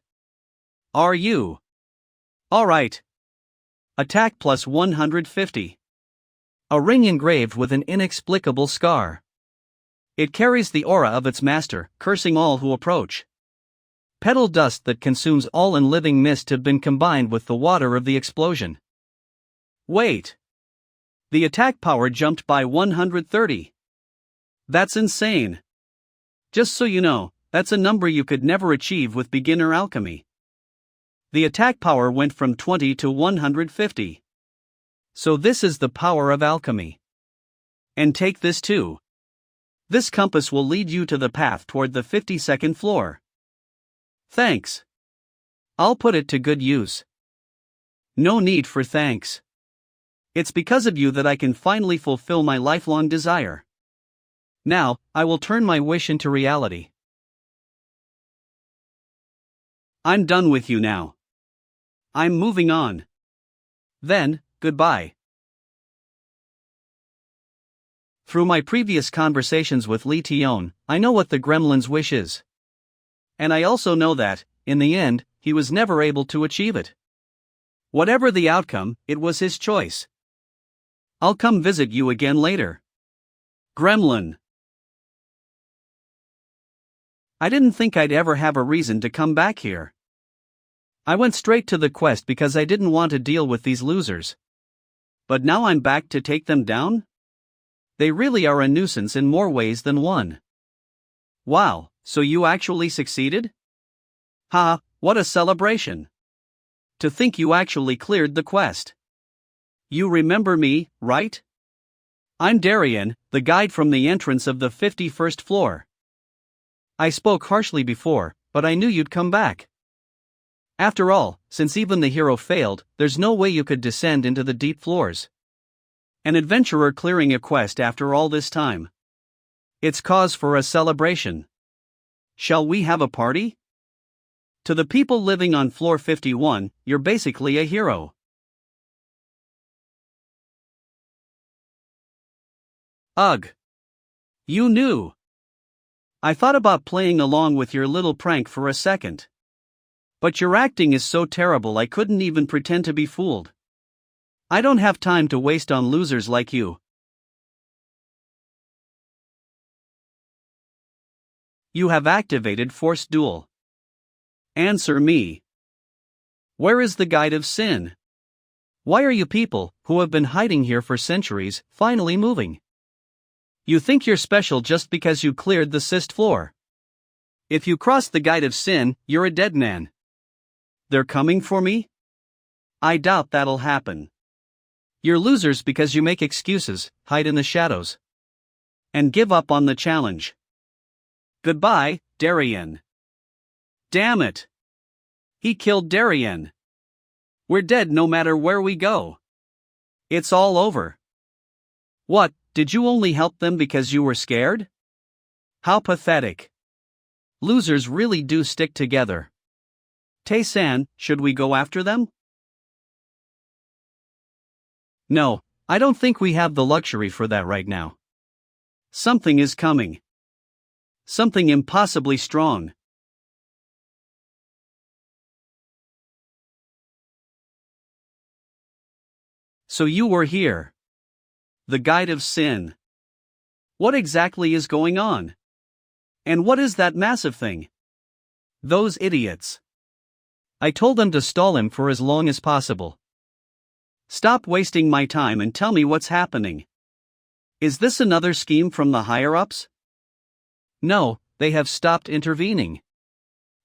[SPEAKER 1] Are you? Alright. Attack plus 150. A ring engraved with an inexplicable scar. It carries the aura of its master, cursing all who approach. Petal dust that consumes all and living mist have been combined with the water of the explosion. Wait. The attack power jumped by 130. That's insane. Just so you know, that's a number you could never achieve with beginner alchemy. The attack power went from 20 to 150. So this is the power of alchemy. And take this too. This compass will lead you to the path toward the 52nd floor. Thanks. I'll put it to good use. No need for thanks. It's because of you that I can finally fulfill my lifelong desire. Now, I will turn my wish into reality. I'm done with you now. I'm moving on. Then, goodbye. Through my previous conversations with Li Tion, I know what the gremlin's wish is. And I also know that, in the end, he was never able to achieve it. Whatever the outcome, it was his choice. I'll come visit you again later. Gremlin. I didn't think I'd ever have a reason to come back here. I went straight to the quest because I didn't want to deal with these losers. But now I'm back to take them down? They really are a nuisance in more ways than one. Wow, so you actually succeeded? Ha, what a celebration. To think you actually cleared the quest. You remember me, right? I'm Darian, the guide from the entrance of the 51st floor. I spoke harshly before, but I knew you'd come back. After all, since even the hero failed, there's no way you could descend into the deep floors. An adventurer clearing a quest after all this time. It's cause for a celebration. Shall we have a party? To the people living on floor 51, you're basically a hero. Ugh. You knew. I thought about playing along with your little prank for a second. But your acting is so terrible I couldn't even pretend to be fooled. I don't have time to waste on losers like you. You have activated Force Duel. Answer me. Where is the Guide of Sin? Why are you people, who have been hiding here for centuries, finally moving? You think you're special just because you cleared the 6th floor. If you cross the Guide of Sin, you're a dead man. They're coming for me? I doubt that'll happen. You're losers because you make excuses, hide in the shadows, and give up on the challenge. Goodbye, Darian. Damn it! He killed Darian. We're dead no matter where we go. It's all over. What, did you only help them because you were scared? How pathetic. Losers really do stick together. Tae-san, should we go after them?
[SPEAKER 2] No, I don't think we have the luxury for that right now.
[SPEAKER 1] Something is coming. Something impossibly strong. So you were here. The Guide of Sin. What exactly is going on? And what is that massive thing? Those idiots.
[SPEAKER 2] I told them to stall him for as long as possible.
[SPEAKER 1] Stop wasting my time and tell me what's happening. Is this another scheme from the higher-ups?
[SPEAKER 2] No, they have stopped intervening.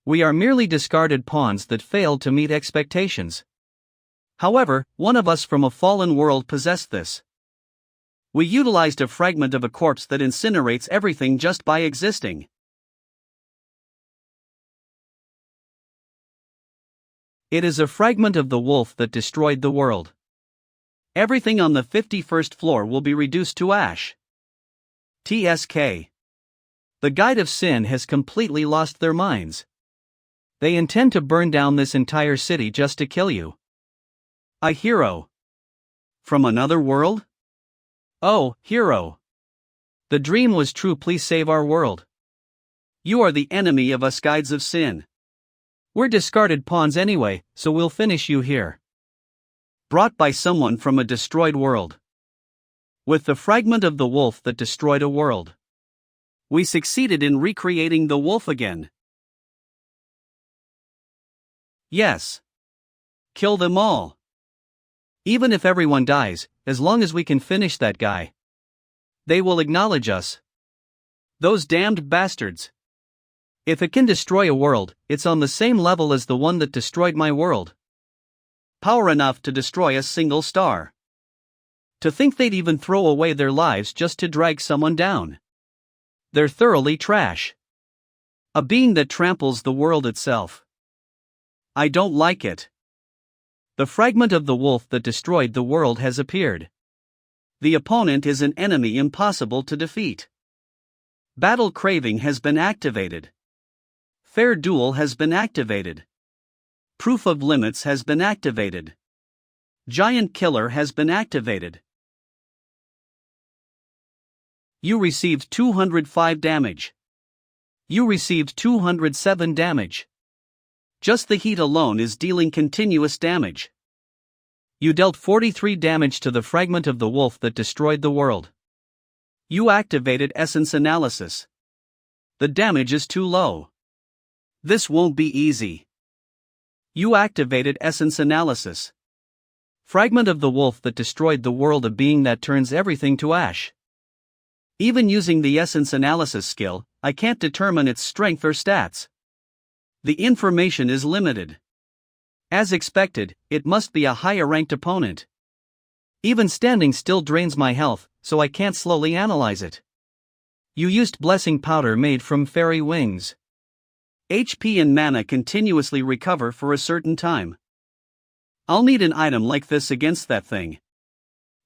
[SPEAKER 2] We are merely discarded pawns that failed to meet expectations. However, one of us from a fallen world possessed this. We utilized a fragment of a corpse that incinerates everything just by existing. It is a fragment of the wolf that destroyed the world.
[SPEAKER 1] Everything on the 51st floor will be reduced to ash. TSK.
[SPEAKER 2] The Guide of Sin has completely lost their minds. They intend to burn down this entire city just to kill you.
[SPEAKER 1] A hero. From another world? Oh, hero.
[SPEAKER 2] The dream was true, please save our world.
[SPEAKER 1] You are the enemy of us Guides of Sin.
[SPEAKER 2] We're discarded pawns anyway, so we'll finish you here.
[SPEAKER 1] Brought by someone from a destroyed world. With the fragment of the wolf that destroyed a world. We succeeded in recreating the wolf again. Yes. Kill them all.
[SPEAKER 2] Even if everyone dies, as long as we can finish that guy.
[SPEAKER 1] They will acknowledge us. Those damned bastards.
[SPEAKER 2] If it can destroy a world, it's on the same level as the one that destroyed my world.
[SPEAKER 1] Power enough to destroy a single star. To think they'd even throw away their lives just to drag someone down. They're thoroughly trash. A being that tramples the world itself. I don't like it.
[SPEAKER 2] The fragment of the wolf that destroyed the world has appeared.
[SPEAKER 1] The opponent is an enemy impossible to defeat. Battle craving has been activated. Fair duel has been activated. Proof of limits has been activated. Giant killer has been activated. You received 205 damage. You received 207 damage. Just the heat alone is dealing continuous damage.
[SPEAKER 2] You dealt 43 damage to the fragment of the wolf that destroyed the world.
[SPEAKER 1] You activated essence analysis. The damage is too low. This won't be easy. You activated essence analysis.
[SPEAKER 2] Fragment of the wolf that destroyed the world, a being that turns everything to ash.
[SPEAKER 1] Even using the essence analysis skill, I can't determine its strength or stats. The information is limited. As expected, it must be a higher ranked opponent.
[SPEAKER 2] Even standing still drains my health, so I can't slowly analyze it. You used blessing powder made from fairy wings.
[SPEAKER 1] HP and mana continuously recover for a certain time. I'll need an item like this against that thing.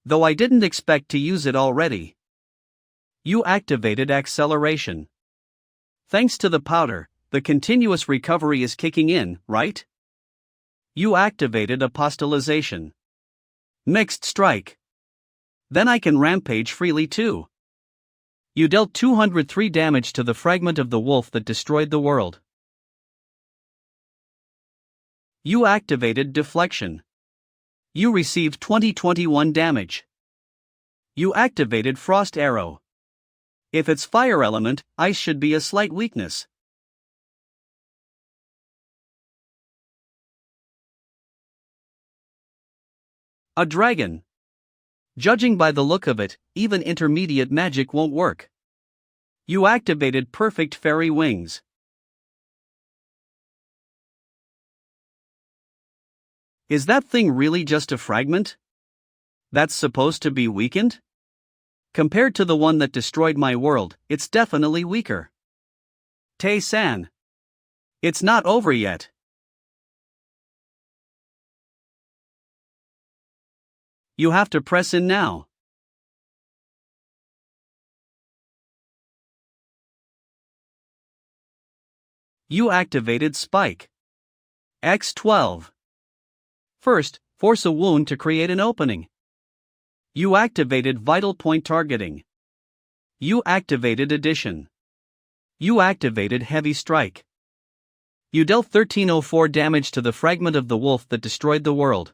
[SPEAKER 1] Though I didn't expect to use it already. You activated acceleration. Thanks to the powder, the continuous recovery is kicking in, right? You activated apostolization. Mixed strike. Then I can rampage freely too.
[SPEAKER 2] You dealt 203 damage to the fragment of the wolf that destroyed the world.
[SPEAKER 1] You activated deflection. You received 21 damage. You activated frost arrow. If it's fire element, ice should be a slight weakness. A dragon. Judging by the look of it, even intermediate magic won't work. You activated perfect fairy wings. Is that thing really just a fragment? That's supposed to be weakened? Compared to the one that destroyed my world, it's definitely weaker. Tae-san. It's not over yet. You have to press in now. You activated Spike. X12. First, force a wound to create an opening. You activated Vital Point Targeting. You activated Addition. You activated Heavy Strike. You dealt 1304 damage to the fragment of the wolf that destroyed the world.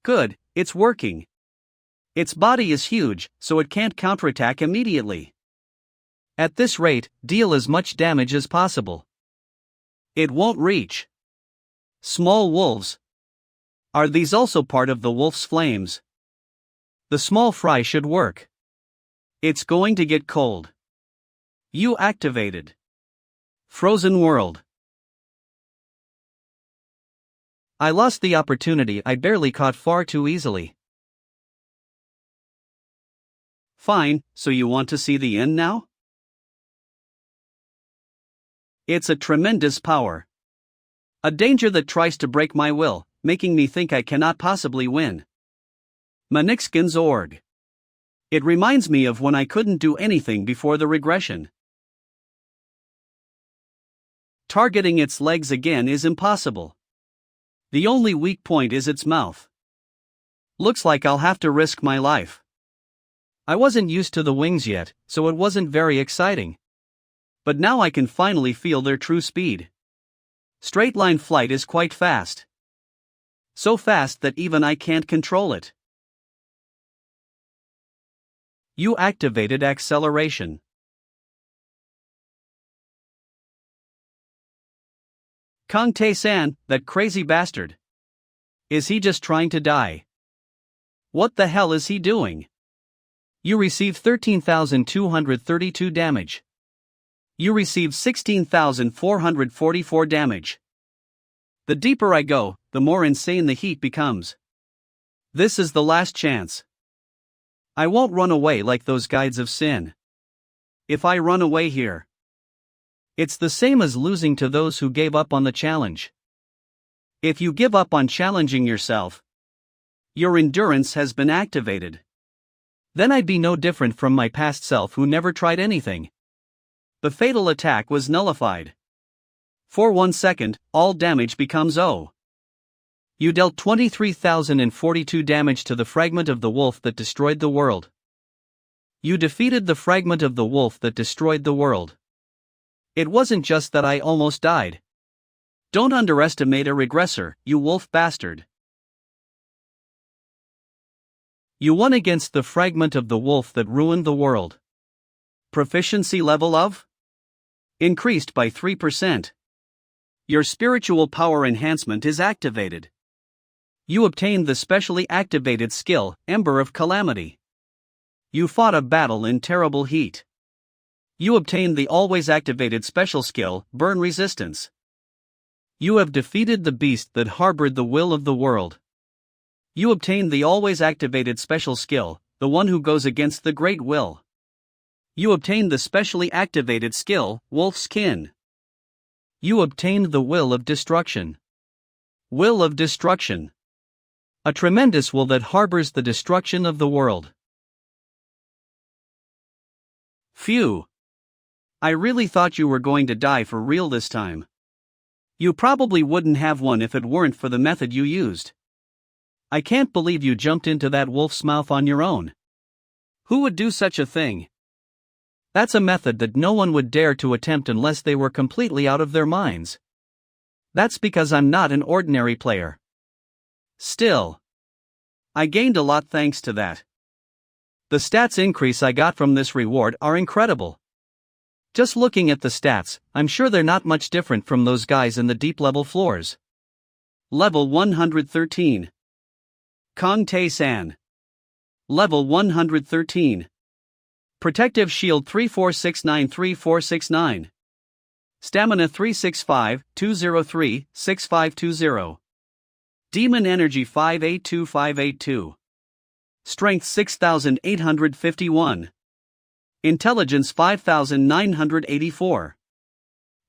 [SPEAKER 1] Good, it's working. Its body is huge, so it can't counterattack immediately. At this rate, deal as much damage as possible. It won't reach. Small wolves. Are these also part of the wolf's flames? The small fry should work. It's going to get cold. You activated Frozen World. I lost the opportunity I barely caught far too easily. Fine, so you want to see the end now? It's a tremendous power. A danger that tries to break my will, making me think I cannot possibly win. Manixkin's org. It reminds me of when I couldn't do anything before the regression. Targeting its legs again is impossible. The only weak point is its mouth. Looks like I'll have to risk my life. I wasn't used to the wings yet, so it wasn't very exciting. But now I can finally feel their true speed. Straight line flight is quite fast. So fast that even I can't control it. You activated Acceleration. Kang Tae-san, that crazy bastard. Is he just trying to die? What the hell is he doing? You receive 13,232 damage. You receive 16,444 damage. The deeper I go, the more insane the heat becomes. This is the last chance. I won't run away like those guides of sin. If I run away here, it's the same as losing to those who gave up on the challenge. If you give up on challenging yourself, your endurance has been activated. Then I'd be no different from my past self who never tried anything. The fatal attack was nullified. For 1 second, all damage becomes O. You dealt 23,042 damage to the fragment of the wolf that destroyed the world. You defeated the fragment of the wolf that destroyed the world. It wasn't just that I almost died. Don't underestimate a regressor, you wolf bastard. You won against the fragment of the wolf that ruined the world. Proficiency level of? Increased by 3%. Your spiritual power enhancement is activated. You obtained the specially activated skill, Ember of Calamity. You fought a battle in terrible heat. You obtained the always activated special skill, Burn Resistance. You have defeated the beast that harbored the will of the world. You obtained the always activated special skill, the one who goes against the great will. You obtained the specially activated skill, Wolf's Kin. You obtained the Will of Destruction. Will of Destruction. A tremendous will that harbors the destruction of the world. Phew. I really thought you were going to die for real this time. You probably wouldn't have one if it weren't for the method you used. I can't believe you jumped into that wolf's mouth on your own. Who would do such a thing? That's a method that no one would dare to attempt unless they were completely out of their minds. That's because I'm not an ordinary player. Still, I gained a lot thanks to that. The stats increase I got from this reward are incredible. Just looking at the stats, I'm sure they're not much different from those guys in the deep level floors. Level 113. Kang Tae-san. Level 113. Protective Shield 34693469. Stamina 365-203-6520. Demon Energy 582582. Strength 6851. Intelligence 5984.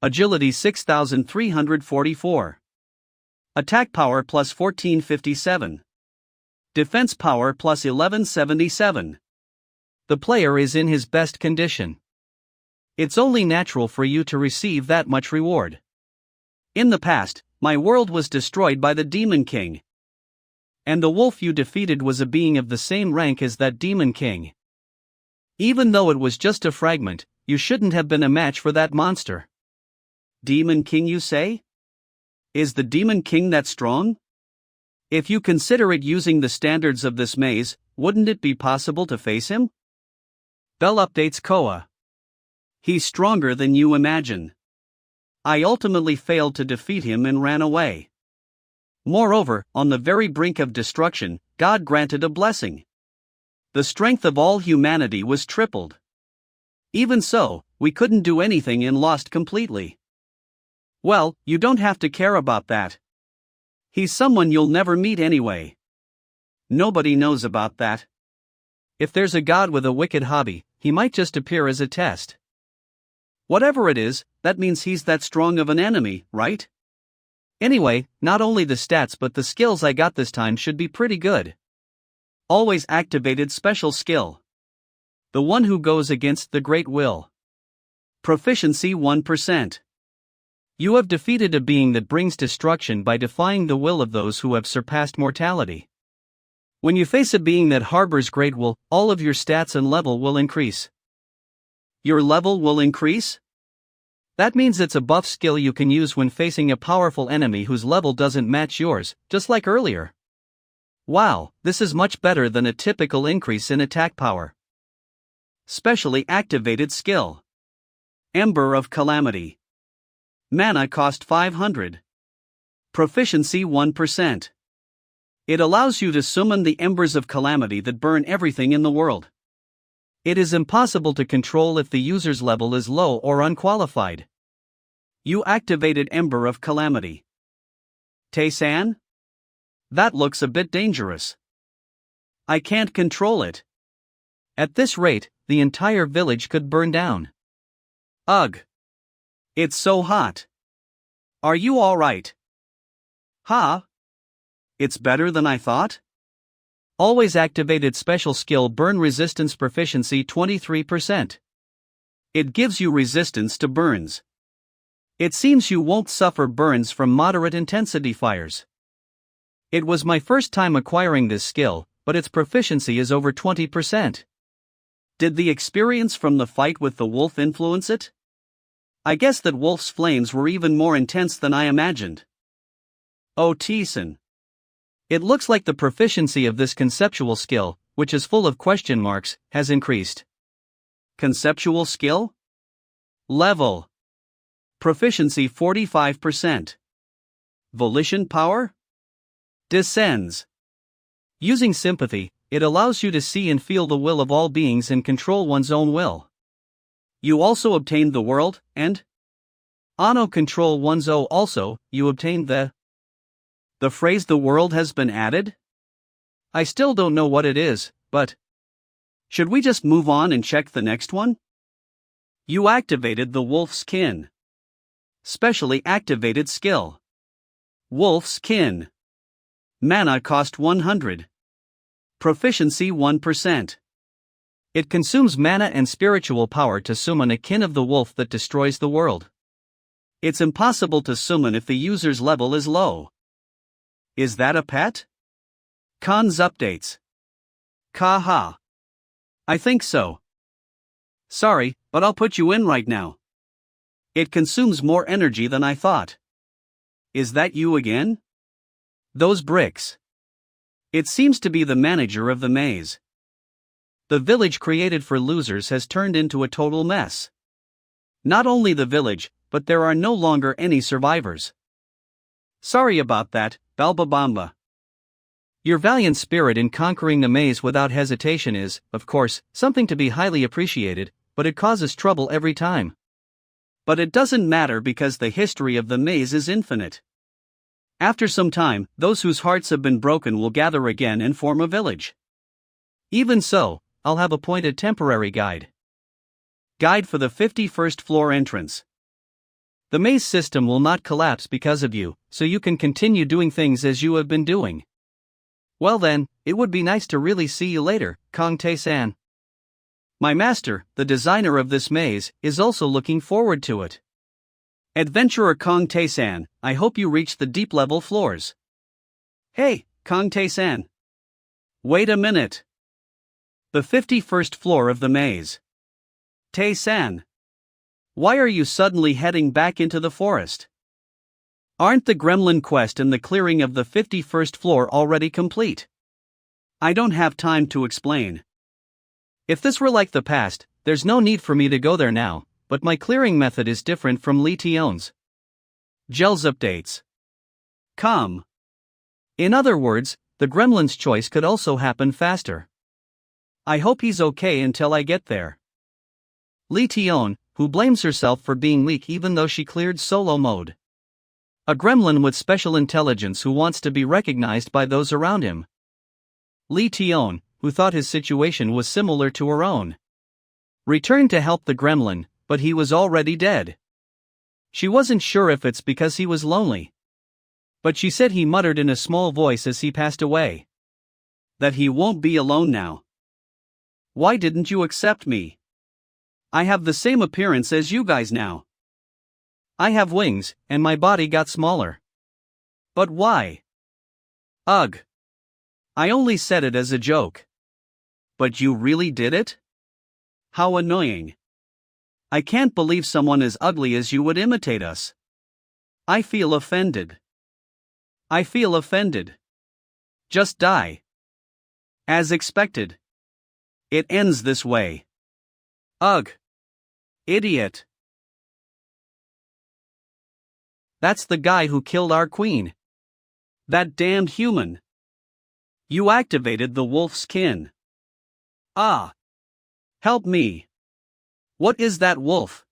[SPEAKER 1] Agility 6344. Attack power plus 1457. Defense power plus 1177.
[SPEAKER 2] The player is in his best condition. It's only natural for you to receive that much reward.
[SPEAKER 1] In the past, my world was destroyed by the Demon King.
[SPEAKER 2] And the wolf you defeated was a being of the same rank as that Demon King. Even though it was just a fragment, you shouldn't have been a match for that monster.
[SPEAKER 1] Demon King, you say? Is the Demon King that strong? If you consider it using the standards of this maze, wouldn't it be possible to face him?
[SPEAKER 2] Bell updates Koa.
[SPEAKER 1] He's stronger than you imagine. I ultimately failed to defeat him and ran away. Moreover, on the very brink of destruction, God granted a blessing. The strength of all humanity was tripled. Even so, we couldn't do anything and lost completely. Well, you don't have to care about that. He's someone you'll never meet anyway. Nobody knows about that.
[SPEAKER 2] If there's a god with a wicked hobby, he might just appear as a test.
[SPEAKER 1] Whatever it is, that means he's that strong of an enemy, right?
[SPEAKER 2] Anyway, not only the stats but the skills I got this time should be pretty good.
[SPEAKER 1] Always activated special skill. The one who goes against the great will. Proficiency 1%.
[SPEAKER 2] You have defeated a being that brings destruction by defying the will of those who have surpassed mortality. When you face a being that harbors great will, all of your stats and level will increase.
[SPEAKER 1] Your level will increase?
[SPEAKER 2] That means it's a buff skill you can use when facing a powerful enemy whose level doesn't match yours, just like earlier.
[SPEAKER 1] Wow, this is much better than a typical increase in attack power. Specially activated skill. Ember of Calamity. Mana cost 500. Proficiency 1%. It allows you to summon the Embers of Calamity that burn everything in the world.
[SPEAKER 2] It is impossible to control if the user's level is low or unqualified.
[SPEAKER 1] You activated Ember of Calamity. Tae-san? That looks a bit dangerous. I can't control it.
[SPEAKER 2] At this rate, the entire village could burn down.
[SPEAKER 1] Ugh. It's so hot. Are you alright? Huh? It's better than I thought?
[SPEAKER 2] Always activated special skill burn resistance proficiency 23%.
[SPEAKER 1] It gives you resistance to burns. It seems you won't suffer burns from moderate intensity fires.
[SPEAKER 2] It was my first time acquiring this skill, but its proficiency is over 20%.
[SPEAKER 1] Did the experience from the fight with the wolf influence it? I guess that wolf's flames were even more intense than I imagined. Oh, Tae-san.
[SPEAKER 2] It looks like the proficiency of this conceptual skill, which is full of question marks, has increased.
[SPEAKER 1] Conceptual skill? Level. Proficiency 45%. Volition power? Descends.
[SPEAKER 2] Using sympathy, it allows you to see and feel the will of all beings and control one's own will.
[SPEAKER 1] You also obtained the world, and?
[SPEAKER 2] Ano control one's own also, you obtained the
[SPEAKER 1] phrase the world has been added?
[SPEAKER 2] I still don't know what it is, but
[SPEAKER 1] should we just move on and check the next one? You activated the Wolf's Kin. Specially activated skill. Wolf's Kin. Mana cost 100. Proficiency 1%.
[SPEAKER 2] It consumes mana and spiritual power to summon a kin of the wolf that destroys the world.
[SPEAKER 1] It's impossible to summon if the user's level is low. Is that a pet? Cons updates. Kaha. I think so. Sorry, but I'll put you in right now. It consumes more energy than I thought. Is that you again? Those bricks. It seems to be the manager of the maze. The village created for losers has turned into a total mess. Not only the village, but there are no longer any survivors. Sorry about that, Balbabamba.
[SPEAKER 2] Your valiant spirit in conquering the maze without hesitation is, of course, something to be highly appreciated, but it causes trouble every time.
[SPEAKER 1] But it doesn't matter because the history of the maze is infinite. After some time, those whose hearts have been broken will gather again and form a village.
[SPEAKER 2] Even so, I'll have appointed temporary guide.
[SPEAKER 1] Guide for the 51st floor entrance.
[SPEAKER 2] The maze system will not collapse because of you, so you can continue doing things as you have been doing. Well then, it would be nice to really see you later, Kong Tae-san. My master, the designer of this maze, is also looking forward to it.
[SPEAKER 1] Adventurer Kong Tae-san, I hope you reach the deep-level floors. Hey, Kong Tae-san. Wait a minute. The 51st floor of the maze. Tae-san. Why are you suddenly heading back into the forest? Aren't the gremlin quest and the clearing of the 51st floor already complete? I don't have time to explain.
[SPEAKER 2] If this were like the past, there's no need for me to go there now, but my clearing method is different from Lee Tion's.
[SPEAKER 1] Gels updates. Come.
[SPEAKER 2] In other words, the gremlin's choice could also happen faster.
[SPEAKER 1] I hope he's okay until I get there.
[SPEAKER 2] Lee Tion, who blames herself for being weak even though she cleared solo mode. A gremlin with special intelligence who wants to be recognized by those around him. Lee Tion, who thought his situation was similar to her own. Returned to help the gremlin, but he was already dead. She wasn't sure if it's because he was lonely. But she said he muttered in a small voice as he passed away.
[SPEAKER 1] That he won't be alone now. Why didn't you accept me? I have the same appearance as you guys now.
[SPEAKER 2] I have wings, and my body got smaller.
[SPEAKER 1] But why? Ugh. I only said it as a joke. But you really did it? How annoying. I can't believe someone as ugly as you would imitate us. I feel offended. I feel offended. Just die. As expected. It ends this way. Ugh. Idiot.
[SPEAKER 2] That's the guy who killed our queen.
[SPEAKER 1] That damned human. You activated the wolf's skin. Ah. Help me. What is that wolf?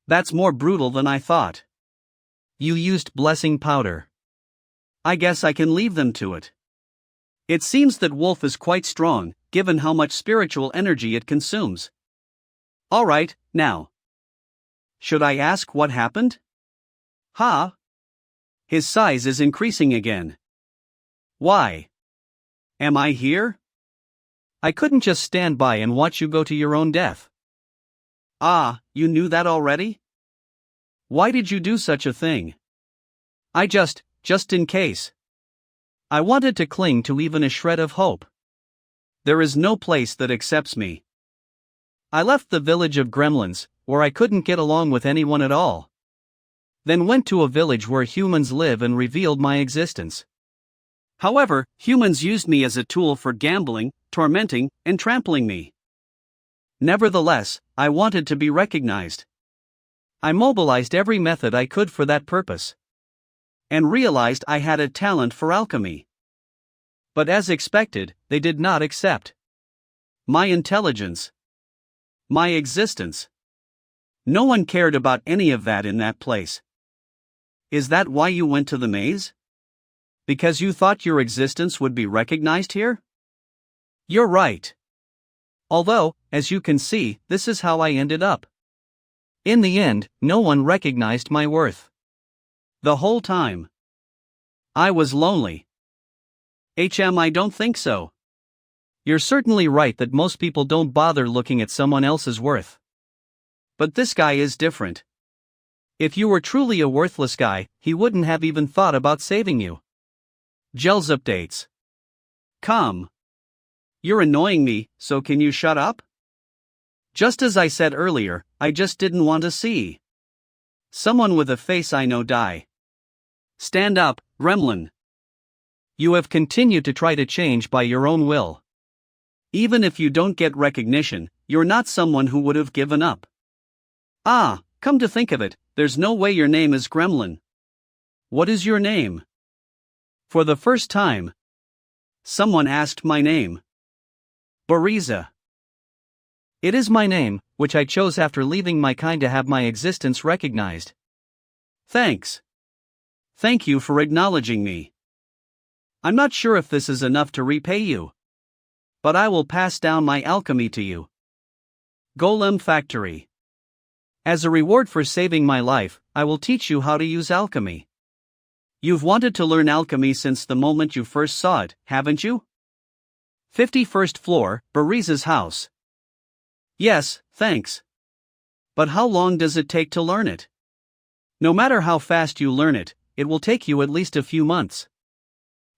[SPEAKER 1] That's more brutal than I thought.
[SPEAKER 2] You used blessing powder.
[SPEAKER 1] I guess I can leave them to it. It seems that wolf is quite strong, given how much spiritual energy it consumes. Alright, now. Should I ask what happened? Ha! His size is increasing again. Why? Am I here?
[SPEAKER 2] I couldn't just stand by and watch you go to your own death.
[SPEAKER 1] Ah, you knew that already? Why did you do such a thing? I just in case. I wanted to cling to even a shred of hope. There is no place that accepts me. I left the village of gremlins, where I couldn't get along with anyone at all. Then went to a village where humans live and revealed my existence. However, humans used me as a tool for gambling, tormenting, and trampling me. Nevertheless, I wanted to be recognized. I mobilized every method I could for that purpose. And realized I had a talent for alchemy. But as expected, they did not accept my intelligence, my existence. No one cared about any of that in that place. Is that why you went to the maze? Because you thought your existence would be recognized here? You're right. Although, as you can see, this is how I ended up. In the end, no one recognized my worth. The whole time. I was lonely. I don't think so. You're certainly right that most people don't bother looking at someone else's worth. But this guy is different. If you were truly a worthless guy, he wouldn't have even thought about saving you. Gels updates. Come. You're annoying me, so can you shut up? Just as I said earlier, I just didn't want to see someone with a face I know die. Stand up, gremlin. You have continued to try to change by your own will. Even if you don't get recognition, you're not someone who would have given up. Ah, come to think of it, there's no way your name is Gremlin. What is your name? For the first time, someone asked my name. Bariza. It is my name, which I chose after leaving my kind to have my existence recognized. Thanks. Thank you for acknowledging me. I'm not sure if this is enough to repay you. But I will pass down my alchemy to you. Golem Factory. As a reward for saving my life,
[SPEAKER 2] I will teach you how to use alchemy.
[SPEAKER 1] You've wanted to learn alchemy since the moment you first saw it, haven't you? 51st floor, Bariza's house. Yes, thanks. But how long does it take to learn it? No matter how fast you learn it, it will take you at least a few months.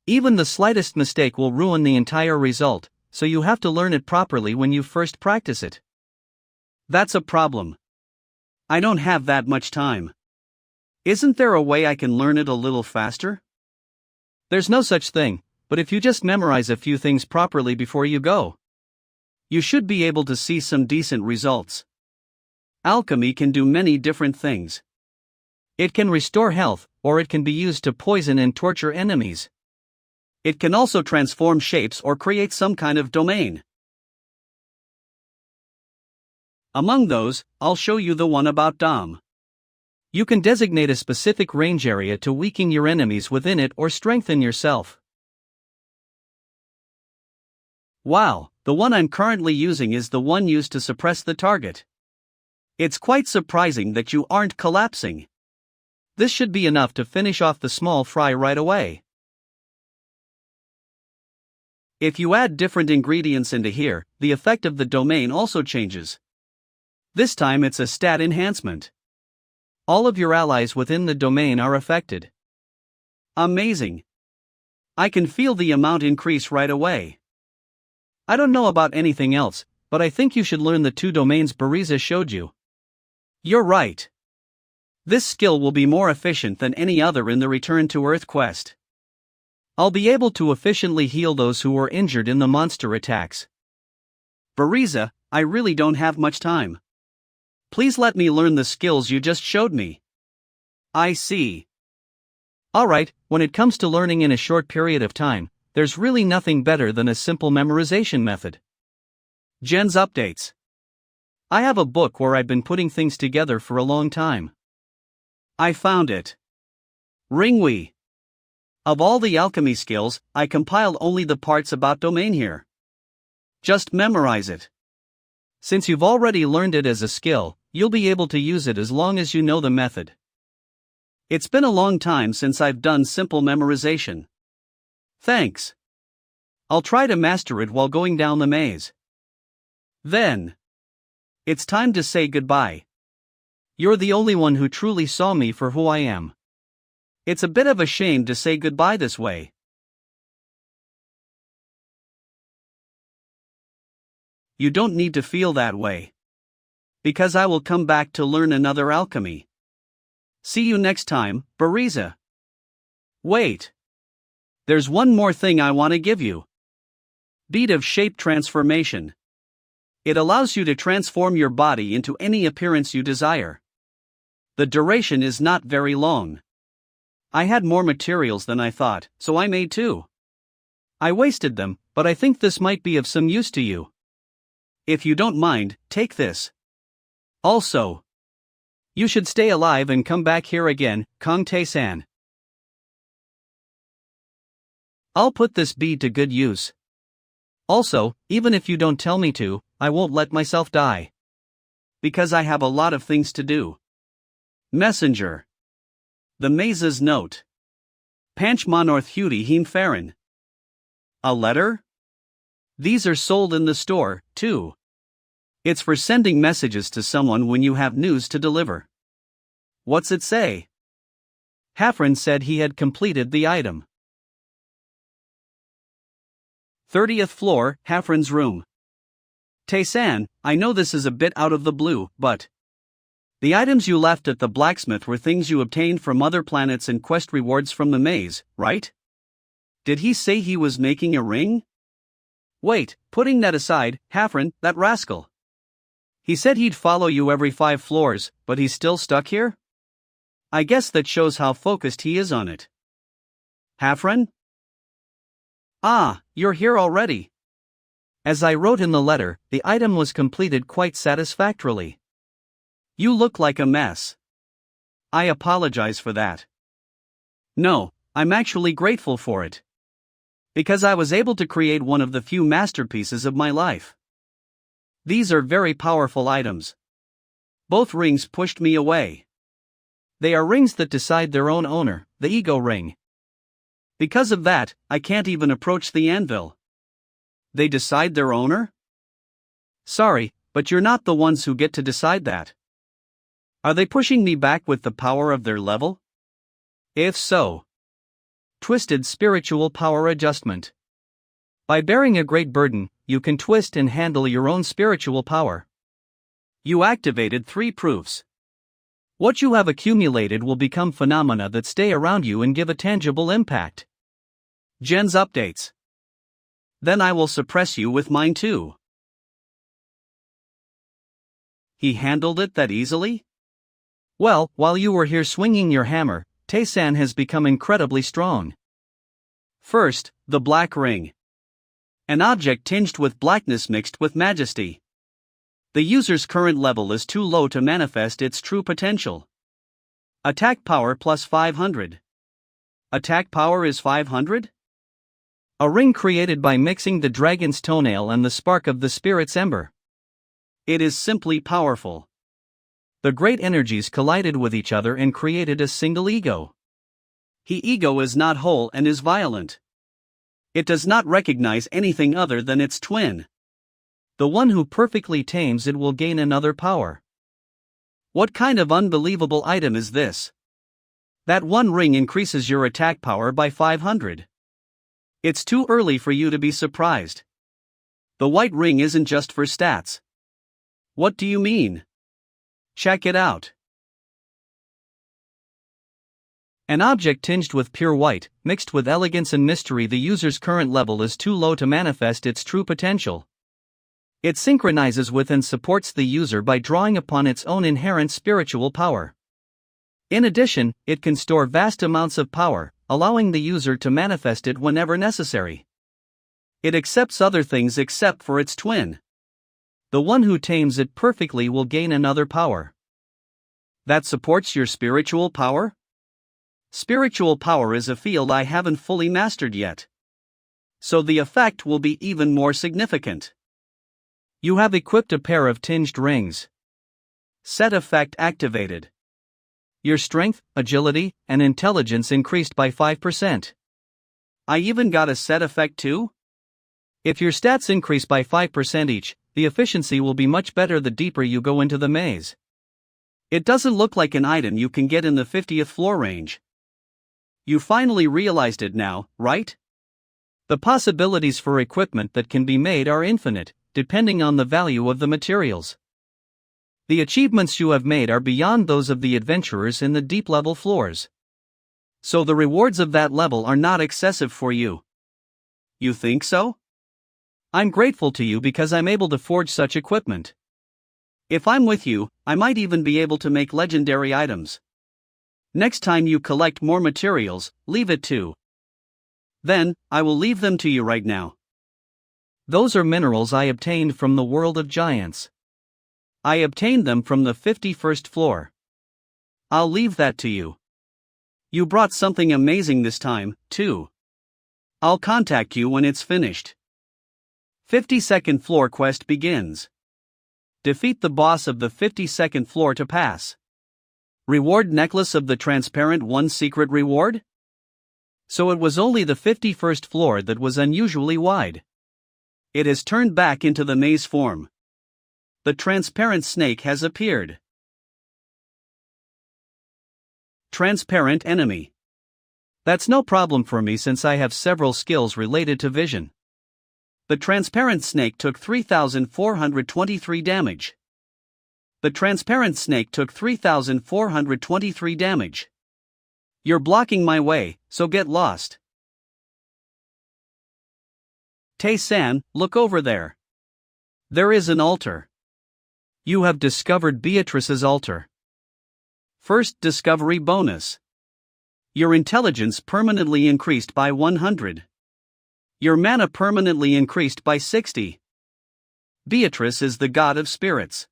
[SPEAKER 1] Even the slightest mistake will ruin the entire result, so you have to learn it properly when you first practice it. That's a problem. I don't have that much time. Isn't there a way I can learn it a little faster?
[SPEAKER 2] There's no such thing, but if you just memorize a few things properly before you go,
[SPEAKER 1] you should be able to see some decent results. Alchemy can do many different things.
[SPEAKER 2] It can restore health, or it can be used to poison and torture enemies.
[SPEAKER 1] It can also transform shapes or create some kind of domain. Among those, I'll show you the one about Dom.
[SPEAKER 2] You can designate a specific range area to weaken your enemies within it or strengthen yourself.
[SPEAKER 1] Wow, the one I'm currently using is the one used to suppress the target. It's quite surprising that you aren't collapsing.
[SPEAKER 2] This should be enough to finish off the small fry right away.
[SPEAKER 1] If you add different ingredients into here, the effect of the domain also changes. This time it's a stat enhancement.
[SPEAKER 2] All of your allies within the domain are affected.
[SPEAKER 1] Amazing. I can feel the amount increase right away.
[SPEAKER 2] I don't know about anything else, but I think you should learn the 2 domains Bariza showed you.
[SPEAKER 1] You're right. This skill will be more efficient than any other in the Return to Earth quest.
[SPEAKER 2] I'll be able to efficiently heal those who were injured in the monster attacks.
[SPEAKER 1] Bariza, I really don't have much time. Please let me learn the skills you just showed me. I see.
[SPEAKER 2] Alright, when it comes to learning in a short period of time, there's really nothing better than a simple memorization method.
[SPEAKER 1] Jen's updates.
[SPEAKER 2] I have a book where I've been putting things together for a long time.
[SPEAKER 1] I found it. Ringwee. Of all the alchemy skills, I compiled only the parts about domain here. Just memorize it.
[SPEAKER 2] Since you've already learned it as a skill, you'll be able to use it as long as you know the method.
[SPEAKER 1] It's been a long time since I've done simple memorization. Thanks. I'll try to master it while going down the maze. Then, it's time to say goodbye.
[SPEAKER 2] You're the only one who truly saw me for who I am.
[SPEAKER 1] It's a bit of a shame to say goodbye this way. You don't need to feel that way. Because I will come back to learn another alchemy. See you next time, Bariza. Wait. There's one more thing I want to give you. Bead of Shape Transformation. It allows you to transform your body into any appearance you desire. The duration is not very long. I had more materials than I thought, so I made 2. I wasted them, but I think this might be of some use to you. If you don't mind, take this. Also, you should stay alive and come back here again, Kong Tae-san.
[SPEAKER 2] I'll put this bead to good use. Also, even if you don't tell me to, I won't let myself die.
[SPEAKER 1] Because I have a lot of things to do. Messenger. The Maze's Note. Panchmanorth Hudi Heen Farron. A letter? These are sold in the store, too. It's for sending messages to someone when you have news to deliver. What's it say?
[SPEAKER 2] Hafren said he had completed the item.
[SPEAKER 1] 30th floor, Hafren's room. Tae-san, I know this is a bit out of the blue, but the items you left at the blacksmith were things you obtained from other planets and quest rewards from the maze, right? Did he say he was making a ring? Wait, putting that aside, Hafren, that rascal. He said he'd follow you every 5 floors, but he's still stuck here? I guess that shows how focused he is on it. Hafren? Ah, you're here already.
[SPEAKER 2] As I wrote in the letter, the item was completed quite satisfactorily.
[SPEAKER 1] You look like a mess. I apologize for that. No, I'm actually grateful for it. Because I was able to create one of the few masterpieces of my life. These are very powerful items. Both rings pushed me away.
[SPEAKER 2] They are rings that decide their own owner, the ego ring.
[SPEAKER 1] Because of that, I can't even approach the anvil. They decide their owner?
[SPEAKER 2] Sorry, but you're not the ones who get to decide that.
[SPEAKER 1] Are they pushing me back with the power of their level?
[SPEAKER 2] If so, twisted spiritual power adjustment. By bearing a great burden, you can twist and handle your own spiritual power.
[SPEAKER 1] You activated 3 proofs.
[SPEAKER 2] What you have accumulated will become phenomena that stay around you and give a tangible impact.
[SPEAKER 1] Jen's updates. Then I will suppress you with mine too. He handled it that easily?
[SPEAKER 2] Well, while you were here swinging your hammer, Tae-san has become incredibly strong.
[SPEAKER 1] First, the black ring. An object tinged with blackness mixed with majesty. The user's current level is too low to manifest its true potential. Attack power plus 500. Attack power is 500?
[SPEAKER 2] A ring created by mixing the dragon's toenail and the spark of the spirit's ember.
[SPEAKER 1] It is simply powerful.
[SPEAKER 2] The great energies collided with each other and created a single ego.
[SPEAKER 1] He ego is not whole and is violent. It does not recognize anything other than its twin.
[SPEAKER 2] The one who perfectly tames it will gain another power.
[SPEAKER 1] What kind of unbelievable item is this? That one ring increases your attack power by 500. It's too early for you to be surprised. The white ring isn't just for stats. What do you mean? Check it out.
[SPEAKER 2] An object tinged with pure white, mixed with elegance and mystery. The user's current level is too low to manifest its true potential. It synchronizes with and supports the user by drawing upon its own inherent spiritual power. In addition, it can store vast amounts of power, allowing the user to manifest it whenever necessary. It accepts other things except for its twin. The one who tames it perfectly will gain another power.
[SPEAKER 1] That supports your spiritual power? Spiritual power is a field I haven't fully mastered yet. So the effect will be even more significant.
[SPEAKER 2] You have equipped a pair of tinged rings.
[SPEAKER 1] Set effect activated.
[SPEAKER 2] Your strength, agility, and intelligence increased by 5%.
[SPEAKER 1] I even got a set effect too?
[SPEAKER 2] If your stats increase by 5% each, the efficiency will be much better the deeper you go into the maze.
[SPEAKER 1] It doesn't look like an item you can get in the 50th floor range. You finally realized it now, right?
[SPEAKER 2] The possibilities for equipment that can be made are infinite, depending on the value of the materials. The achievements you have made are beyond those of the adventurers in the deep level floors.
[SPEAKER 1] So the rewards of that level are not excessive for you. You think so?
[SPEAKER 2] I'm grateful to you because I'm able to forge such equipment.
[SPEAKER 1] If I'm with you, I might even be able to make legendary items. Next time you collect more materials, leave it too. Then, I will leave them to you right now.
[SPEAKER 2] Those are minerals I obtained from the world of giants.
[SPEAKER 1] I obtained them from the 51st floor. I'll leave that to you. You brought something amazing this time, too. I'll contact you when it's finished. 52nd floor quest begins. Defeat the boss of the 52nd floor to pass. Reward necklace of the transparent one secret reward? So it was only the 51st floor that was unusually wide. It has turned back into the maze form. The transparent snake has appeared. Transparent enemy.
[SPEAKER 2] That's no problem for me since I have several skills related to vision.
[SPEAKER 1] The transparent snake took 3,423 damage. The transparent snake took 3,423 damage. You're blocking my way, so get lost. Tae-san, look over there. There is an altar.
[SPEAKER 2] You have discovered Beatrice's altar.
[SPEAKER 1] First discovery bonus. Your intelligence permanently increased by 100. Your mana permanently increased by 60. Beatrice is the god of spirits.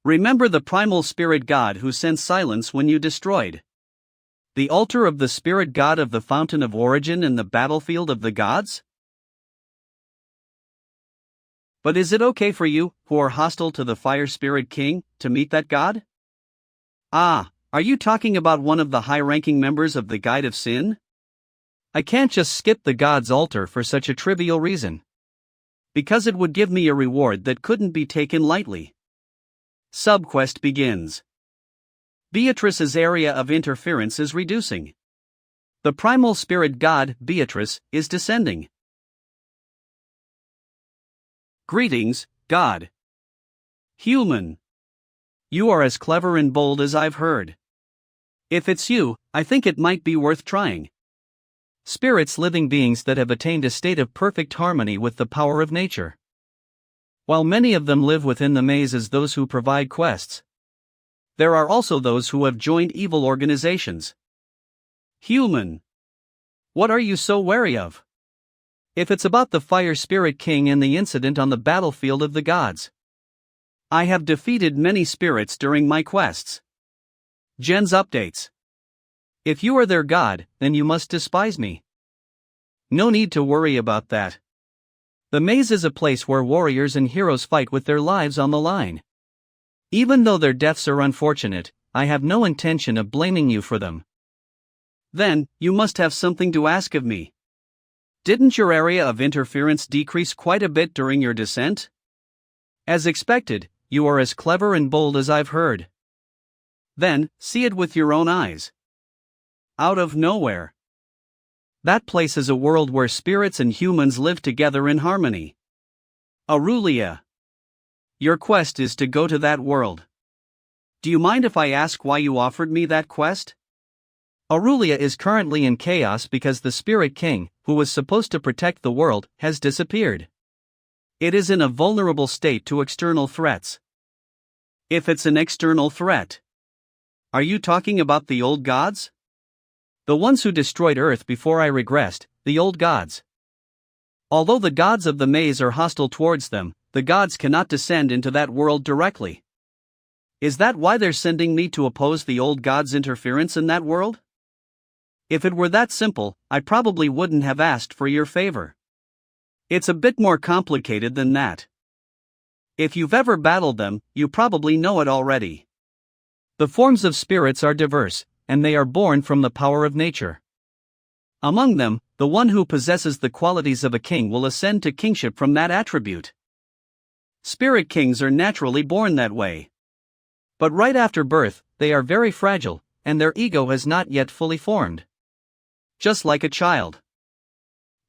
[SPEAKER 1] Remember the primal spirit god who sent silence when you destroyed the altar of the spirit god of the fountain of origin in the battlefield of the gods? But is it okay for you, who are hostile to the fire spirit king, to meet that god? Ah, Are you talking about one of the high-ranking members of the Guide of Sin?
[SPEAKER 2] I can't just skip the god's altar for such a trivial reason.
[SPEAKER 1] Because it would give me a reward that couldn't be taken lightly. Subquest begins. Beatrice's area of interference is reducing. The primal spirit god, Beatrice, is descending. Greetings, God. Human. You are as clever and bold as I've heard. If it's you, I think it might be worth trying.
[SPEAKER 2] Spirits, living beings that have attained a state of perfect harmony with the power of nature. While many of them live within the maze as those who provide quests,
[SPEAKER 1] there are also those who have joined evil organizations. Human. What are you so wary of?
[SPEAKER 2] If it's about the Fire Spirit King and the incident on the battlefield of the gods.
[SPEAKER 1] I have defeated many spirits during my quests. Jen's updates.
[SPEAKER 2] If you are their god, then you must despise me.
[SPEAKER 1] No need to worry about that.
[SPEAKER 2] The maze is a place where warriors and heroes fight with their lives on the line. Even though their deaths are unfortunate, I have no intention of blaming you for them.
[SPEAKER 1] Then, you must have something to ask of me. Didn't your area of interference decrease quite a bit during your descent?
[SPEAKER 2] As expected, you are as clever and bold as I've heard.
[SPEAKER 1] Then, see it with your own eyes. Out of nowhere.
[SPEAKER 2] That place is a world where spirits and humans live together in harmony.
[SPEAKER 1] Aurelia. Your quest is to go to that world. Do you mind if I ask why you offered me that quest?
[SPEAKER 2] Aurelia is currently in chaos because the Spirit King, who was supposed to protect the world, has disappeared.
[SPEAKER 1] It is in a vulnerable state to external threats. If it's an external threat, are you talking about the old gods?
[SPEAKER 2] The ones who destroyed Earth before I regressed, the old gods.
[SPEAKER 1] Although the gods of the maze are hostile towards them, the gods cannot descend into that world directly. Is that why they're sending me to oppose the old gods' interference in that world? If it were that simple, I probably wouldn't have asked for your favor. It's a bit more complicated than that. If you've ever battled them, you probably know it already.
[SPEAKER 2] The forms of spirits are diverse, and they are born from the power of nature.
[SPEAKER 1] Among them, the one who possesses the qualities of a king will ascend to kingship from that attribute. Spirit kings are naturally born that way.
[SPEAKER 2] But right after birth, they are very fragile, and their ego has not yet fully formed.
[SPEAKER 1] Just like a child.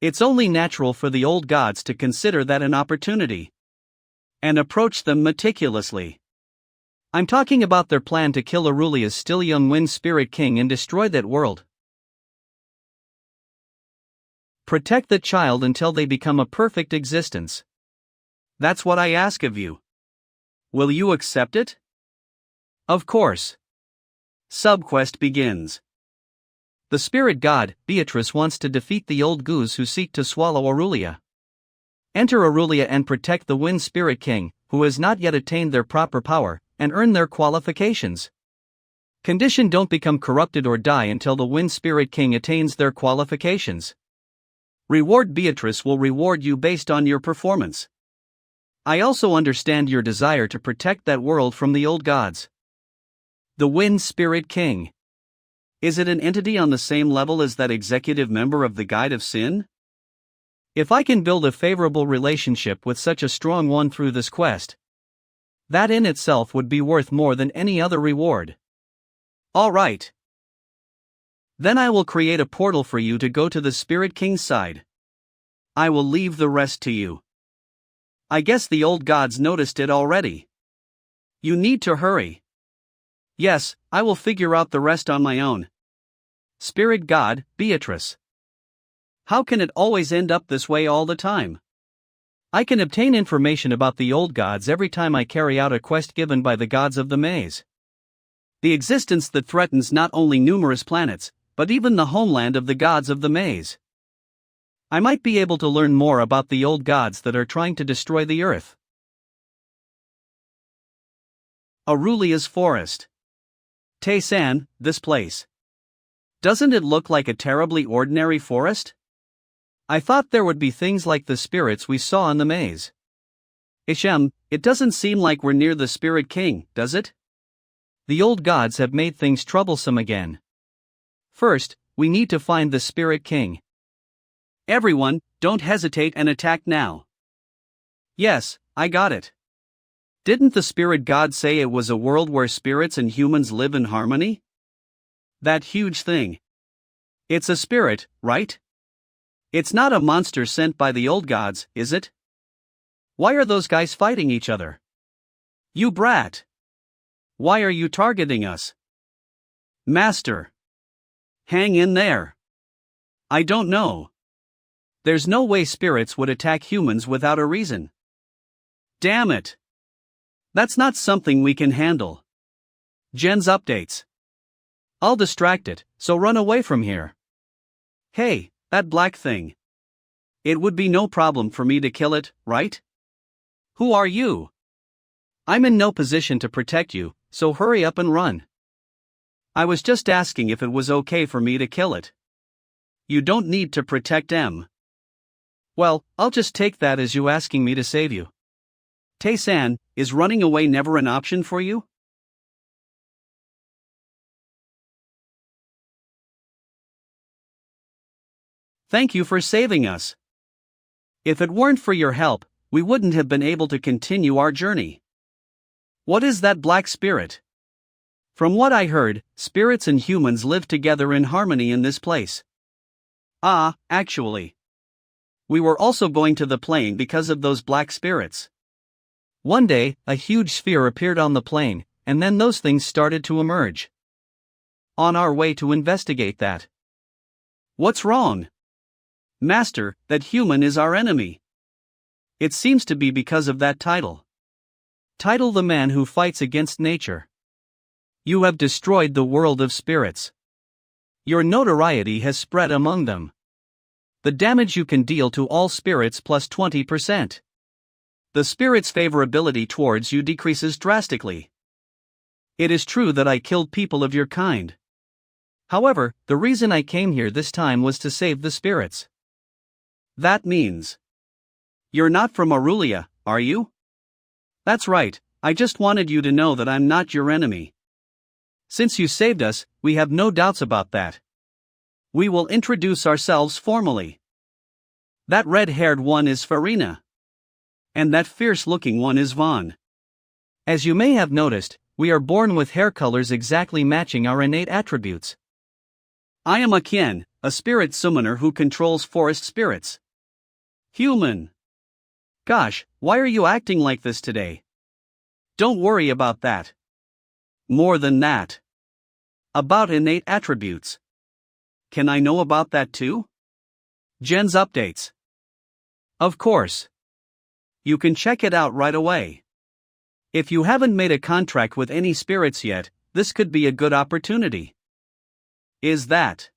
[SPEAKER 1] It's only natural for the old gods to consider that an opportunity and approach them meticulously.
[SPEAKER 2] I'm talking about their plan to kill Aurelia's still young Wind Spirit King and destroy that world. Protect the child until they become a perfect existence.
[SPEAKER 1] That's what I ask of you. Will you accept it?
[SPEAKER 2] Of course.
[SPEAKER 1] Subquest begins.
[SPEAKER 2] The spirit god, Beatrice, wants to defeat the old goose who seek to swallow Aurelia. Enter Aurelia and protect the Wind Spirit King, who has not yet attained their proper power, and earn their qualifications. Condition: don't become corrupted or die until the Wind Spirit King attains their qualifications.
[SPEAKER 1] Reward: Beatrice will reward you based on your performance. I also understand your desire to protect that world from the old gods.
[SPEAKER 2] The Wind Spirit King.
[SPEAKER 1] Is it an entity on the same level as that executive member of the Guide of Sin?
[SPEAKER 2] If I can build a favorable relationship with such a strong one through this quest, that in itself would be worth more than any other reward.
[SPEAKER 1] All right. Then I will create a portal for you to go to the Spirit King's side. I will leave the rest to you. I guess the old gods noticed it already. You need to hurry. Yes, I will figure out the rest on my own. Spirit God, Beatrice. How can it always end up this way all the time?
[SPEAKER 2] I can obtain information about the old gods every time I carry out a quest given by the gods of the maze.
[SPEAKER 1] The existence that threatens not only numerous planets, but even the homeland of the gods of the maze. I might be able to learn more about the old gods that are trying to destroy the earth. Aurelia's Forest. Tay-san, this place. Doesn't it look like a terribly ordinary forest?
[SPEAKER 2] I thought there would be things like the spirits we saw in the maze.
[SPEAKER 1] Ishem, it doesn't seem like we're near the Spirit King, does it?
[SPEAKER 2] The old gods have made things troublesome again. First, we need to find the Spirit King.
[SPEAKER 1] Everyone, don't hesitate and attack now.
[SPEAKER 2] Yes, I got it.
[SPEAKER 1] Didn't the spirit god say it was a world where spirits and humans live in harmony? That huge thing. It's a spirit, right? It's not a monster sent by the old gods, is it?
[SPEAKER 2] Why are those guys fighting each other?
[SPEAKER 1] You brat! Why are you targeting us? Master! Hang in there! I don't know. There's no way spirits would attack humans without a reason. Damn it! That's not something we can handle. Jen's updates.
[SPEAKER 2] I'll distract it, so run away from here.
[SPEAKER 1] Hey, that black thing. It would be no problem for me to kill it, right? Who are you?
[SPEAKER 2] I'm in no position to protect you, so hurry up and run.
[SPEAKER 1] I was just asking if it was okay for me to kill it. You don't need to protect them.
[SPEAKER 2] Well, I'll just take that as you asking me to save you.
[SPEAKER 1] Tae-san, is running away never an option for you? Thank you for saving us. If it weren't for your help, we wouldn't have been able to continue our journey. What is that black spirit? From what I heard, spirits and humans live together in harmony in this place. Ah, actually. We were also going to the plane because of those black spirits.
[SPEAKER 2] One day, a huge sphere appeared on the plane, and then those things started to emerge. On our way to investigate that.
[SPEAKER 1] What's wrong? Master, that human is our enemy. It seems to be because of that title.
[SPEAKER 2] Title the man who fights against nature. You have destroyed the world of spirits. Your notoriety has spread among them. The damage you can deal to all spirits plus 20%. The spirit's favorability towards you decreases drastically. It is true that I killed people of your kind. However, the reason I came here this time was to save the spirits.
[SPEAKER 1] That means you're not from Aurelia, are you? That's right, I just wanted you to know that I'm not your enemy. Since you saved us, we have no doubts about that. We will introduce ourselves formally. That red-haired one is Farina. And that fierce-looking one is Vaughn.
[SPEAKER 2] As you may have noticed, we are born with hair colors exactly matching our innate attributes.
[SPEAKER 1] I am a Kien, a spirit summoner who controls forest spirits. Human. Gosh, why are you acting like this today? Don't worry about that. More than that. About innate attributes. Can I know about that too? Jen's updates. Of course. You can check it out right away. If you haven't made a contract with any spirits yet, this could be a good opportunity. Is that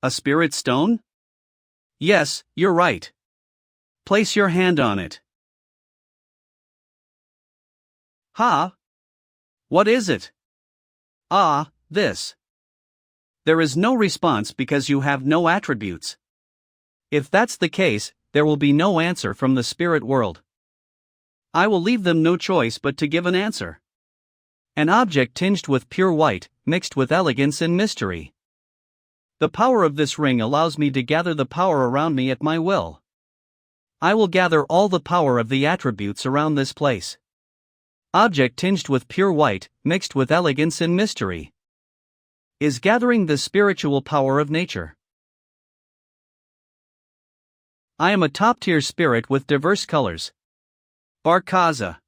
[SPEAKER 1] a spirit stone? Yes, you're right. Place your hand on it. Ha? What is it? Ah, this. There is no response because you have no attributes.
[SPEAKER 2] If that's the case, there will be no answer from the spirit world.
[SPEAKER 1] I will leave them no choice but to give an answer.
[SPEAKER 2] An object tinged with pure white, mixed with elegance and mystery. The power of this ring allows me to gather the power around me at my will. I will gather all the power of the attributes around this place. Object tinged with pure white, mixed with elegance and mystery. Is gathering the spiritual power of nature. I am a top-tier spirit with diverse colors.
[SPEAKER 1] Barkaza.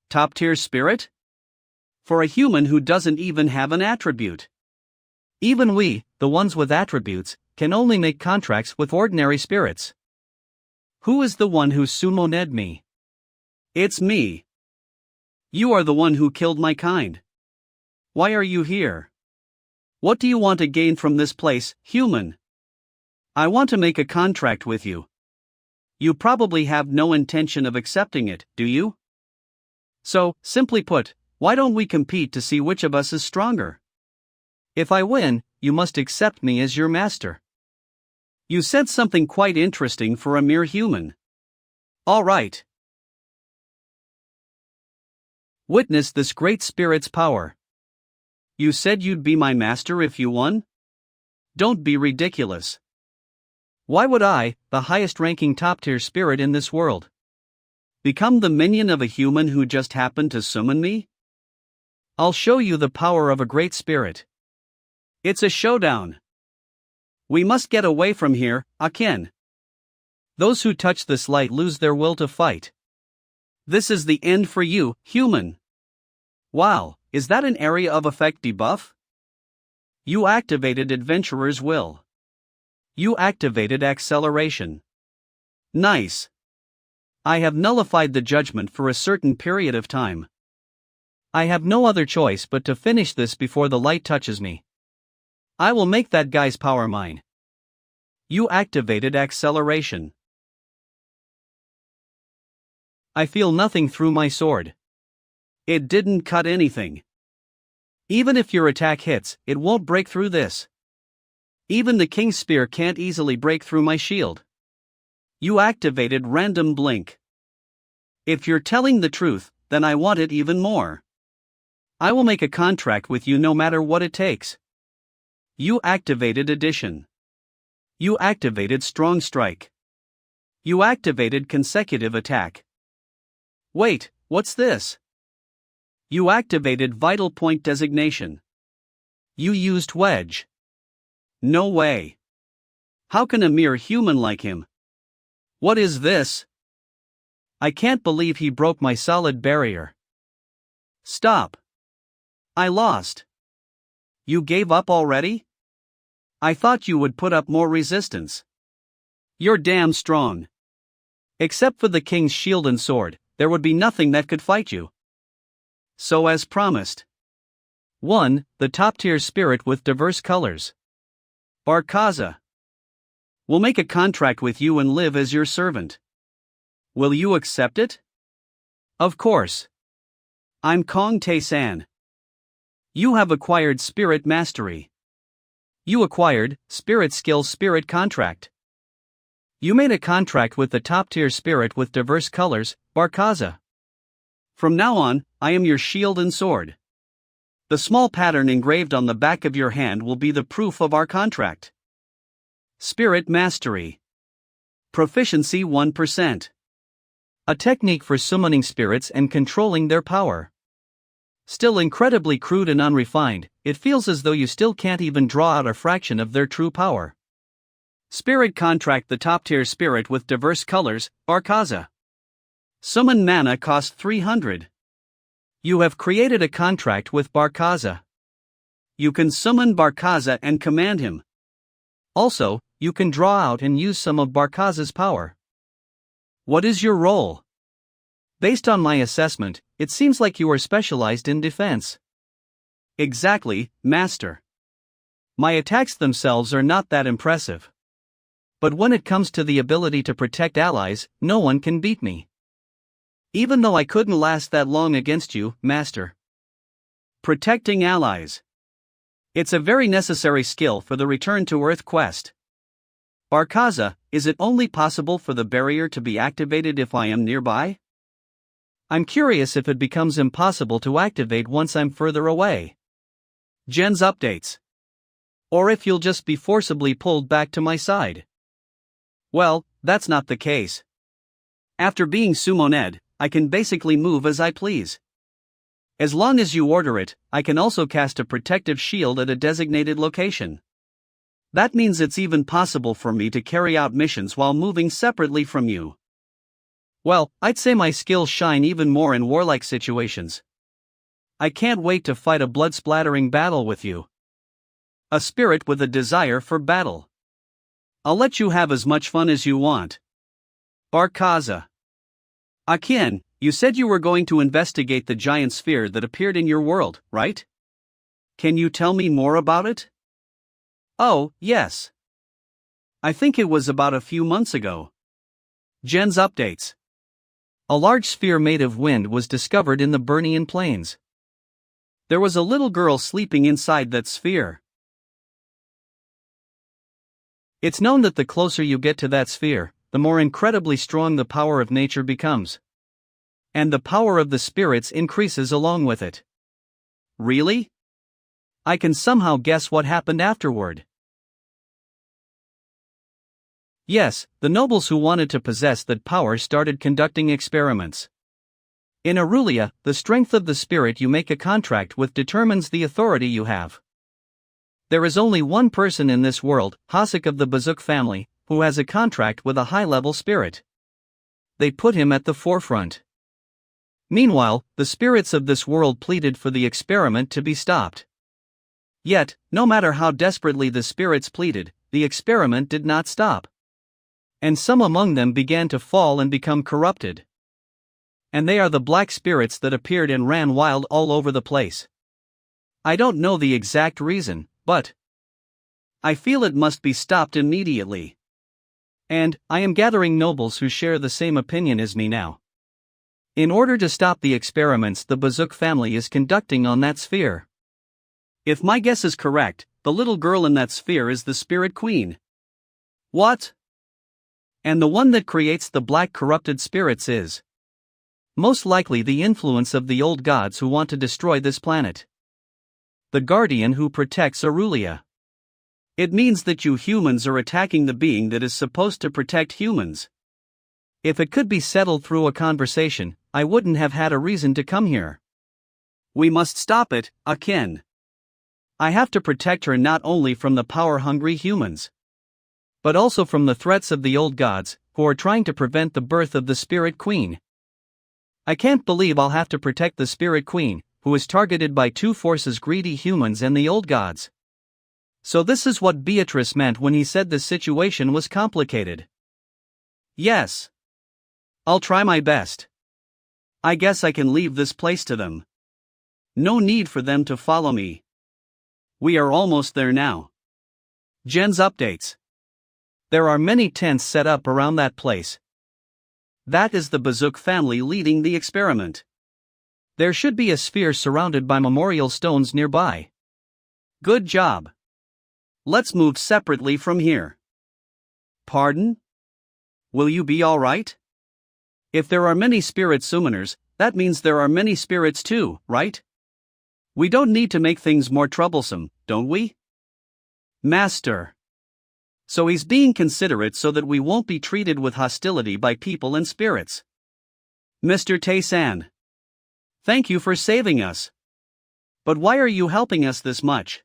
[SPEAKER 1] Top-tier spirit? For a human who doesn't even have an attribute.
[SPEAKER 2] Even we, the ones with attributes, can only make contracts with ordinary spirits.
[SPEAKER 1] Who is the one who summoned me? It's me. You are the one who killed my kind. Why are you here? What do you want to gain from this place, human? I want to make a contract with you. You probably have no intention of accepting it, do you? So, simply put, why don't we compete to see which of us is stronger? If I win, you must accept me as your master. You said something quite interesting for a mere human. All right. Witness this great spirit's power. You said you'd be my master if you won? Don't be ridiculous. Why would I, the highest-ranking top-tier spirit in this world, become the minion of a human who just happened to summon me? I'll show you the power of a great spirit. It's a showdown. We must get away from here, Akin. Those who touch this light lose their will to fight. This is the end for you, human. Wow, is that an area of effect debuff? You activated Adventurer's Will. You activated Acceleration. Nice. I have nullified the judgment for a certain period of time. I have no other choice but to finish this before the light touches me. I will make that guy's power mine. You activated Acceleration. I feel nothing through my sword. It didn't cut anything. Even if your attack hits, it won't break through this. Even the King's Spear can't easily break through my shield. You activated Random Blink. If you're telling the truth, then I want it even more. I will make a contract with you no matter what it takes. You activated Addition. You activated Strong Strike. You activated Consecutive Attack. Wait, what's this? You activated Vital Point Designation. You used Wedge. No way. How can a mere human like him? What is this? I can't believe he broke my solid barrier. Stop. I lost. You gave up already? I thought you would put up more resistance. You're damn strong. Except for the King's shield and sword, there would be nothing that could fight you. So as promised. 1. The top-tier spirit with diverse colors. Barkaza. We'll make a contract with you and live as your servant. Will you accept it? Of course. I'm Kong Tae-san. You have acquired Spirit Mastery. You acquired Spirit Skill Spirit Contract. You made a contract with the top-tier spirit with diverse colors, Barkaza. From now on, I am your shield and sword. The small pattern engraved on the back of your hand will be the proof of our contract. Spirit Mastery. Proficiency 1%. A technique for summoning spirits and controlling their power. Still incredibly crude and unrefined, it feels as though you still can't even draw out a fraction of their true power. Spirit Contract. The top-tier spirit with diverse colors, Barkaza. Summon mana cost 300. You have created a contract with Barkaza. You can summon Barkaza and command him. Also, you can draw out and use some of Barkaza's power. What is your role? Based on my assessment, it seems like you are specialized in defense. Exactly, Master. My attacks themselves are not that impressive. But when it comes to the ability to protect allies, no one can beat me. Even though I couldn't last that long against you, Master. Protecting allies. It's a very necessary skill for the Return to Earth quest. Barkaza, is it only possible for the barrier to be activated if I am nearby? I'm curious if it becomes impossible to activate once I'm further away. Gen's updates. Or if you'll just be forcibly pulled back to my side. Well, that's not the case. After being summoned, I can basically move as I please. As long as you order it, I can also cast a protective shield at a designated location. That means it's even possible for me to carry out missions while moving separately from you. Well, I'd say my skills shine even more in warlike situations. I can't wait to fight a blood-splattering battle with you. A spirit with a desire for battle. I'll let you have as much fun as you want. Barkaza. Akin, you said you were going to investigate the giant sphere that appeared in your world, right? Can you tell me more about it? Oh, yes. I think it was about a few months ago. Gen's updates. A large sphere made of wind was discovered in the Burnian Plains. There was a little girl sleeping inside that sphere. It's known that the closer you get to that sphere, the more incredibly strong the power of nature becomes.
[SPEAKER 2] And the power of the spirits increases along with it.
[SPEAKER 1] Really?
[SPEAKER 2] I can somehow guess what happened afterward. Yes, the nobles who wanted to possess that power started conducting experiments. In Aurelia, the strength of the spirit you make a contract with determines the authority you have. There is only one person in this world, Hasek of the Bazuk family, who has a contract with a high-level spirit. They put him at the forefront. Meanwhile, the spirits of this world pleaded for the experiment to be stopped. Yet, no matter how desperately the spirits pleaded, the experiment did not stop. And some among them began to fall and become corrupted. And they are the black spirits that appeared and ran wild all over the place. I don't know the exact reason, but I feel it must be stopped immediately. And I am gathering nobles who share the same opinion as me now. In order to stop the experiments the Bazuk family is conducting on that sphere.
[SPEAKER 1] If my guess is correct, the little girl in that sphere is the Spirit Queen. What?
[SPEAKER 2] And the one that creates the black corrupted spirits is most likely the influence of the old gods who want to destroy this planet. The guardian who protects Aurelia.
[SPEAKER 1] It means that you humans are attacking the being that is supposed to protect humans.
[SPEAKER 2] If it could be settled through a conversation, I wouldn't have had a reason to come here.
[SPEAKER 1] We must stop it, Akin.
[SPEAKER 2] I have to protect her not only from the power-hungry humans, but also from the threats of the old gods, who are trying to prevent the birth of the Spirit Queen. I can't believe I'll have to protect the Spirit Queen, who is targeted by two forces: greedy humans and the old gods. So this is what Beatrice meant when he said the situation was complicated.
[SPEAKER 1] Yes. I'll try my best. I guess I can leave this place to them. No need for them to follow me. We are almost there now. Jen's updates.
[SPEAKER 2] There are many tents set up around that place.
[SPEAKER 1] That is the Bazuk family leading the experiment.
[SPEAKER 2] There should be a sphere surrounded by memorial stones nearby.
[SPEAKER 1] Good job. Let's move separately from here. Pardon? Will you be alright? If there are many spirit summoners, that means there are many spirits too, right? We don't need to make things more troublesome, don't we? Master. So he's being considerate so that we won't be treated with hostility by people and spirits. Mr. Tae-san. Thank you for saving us. But why are you helping us this much?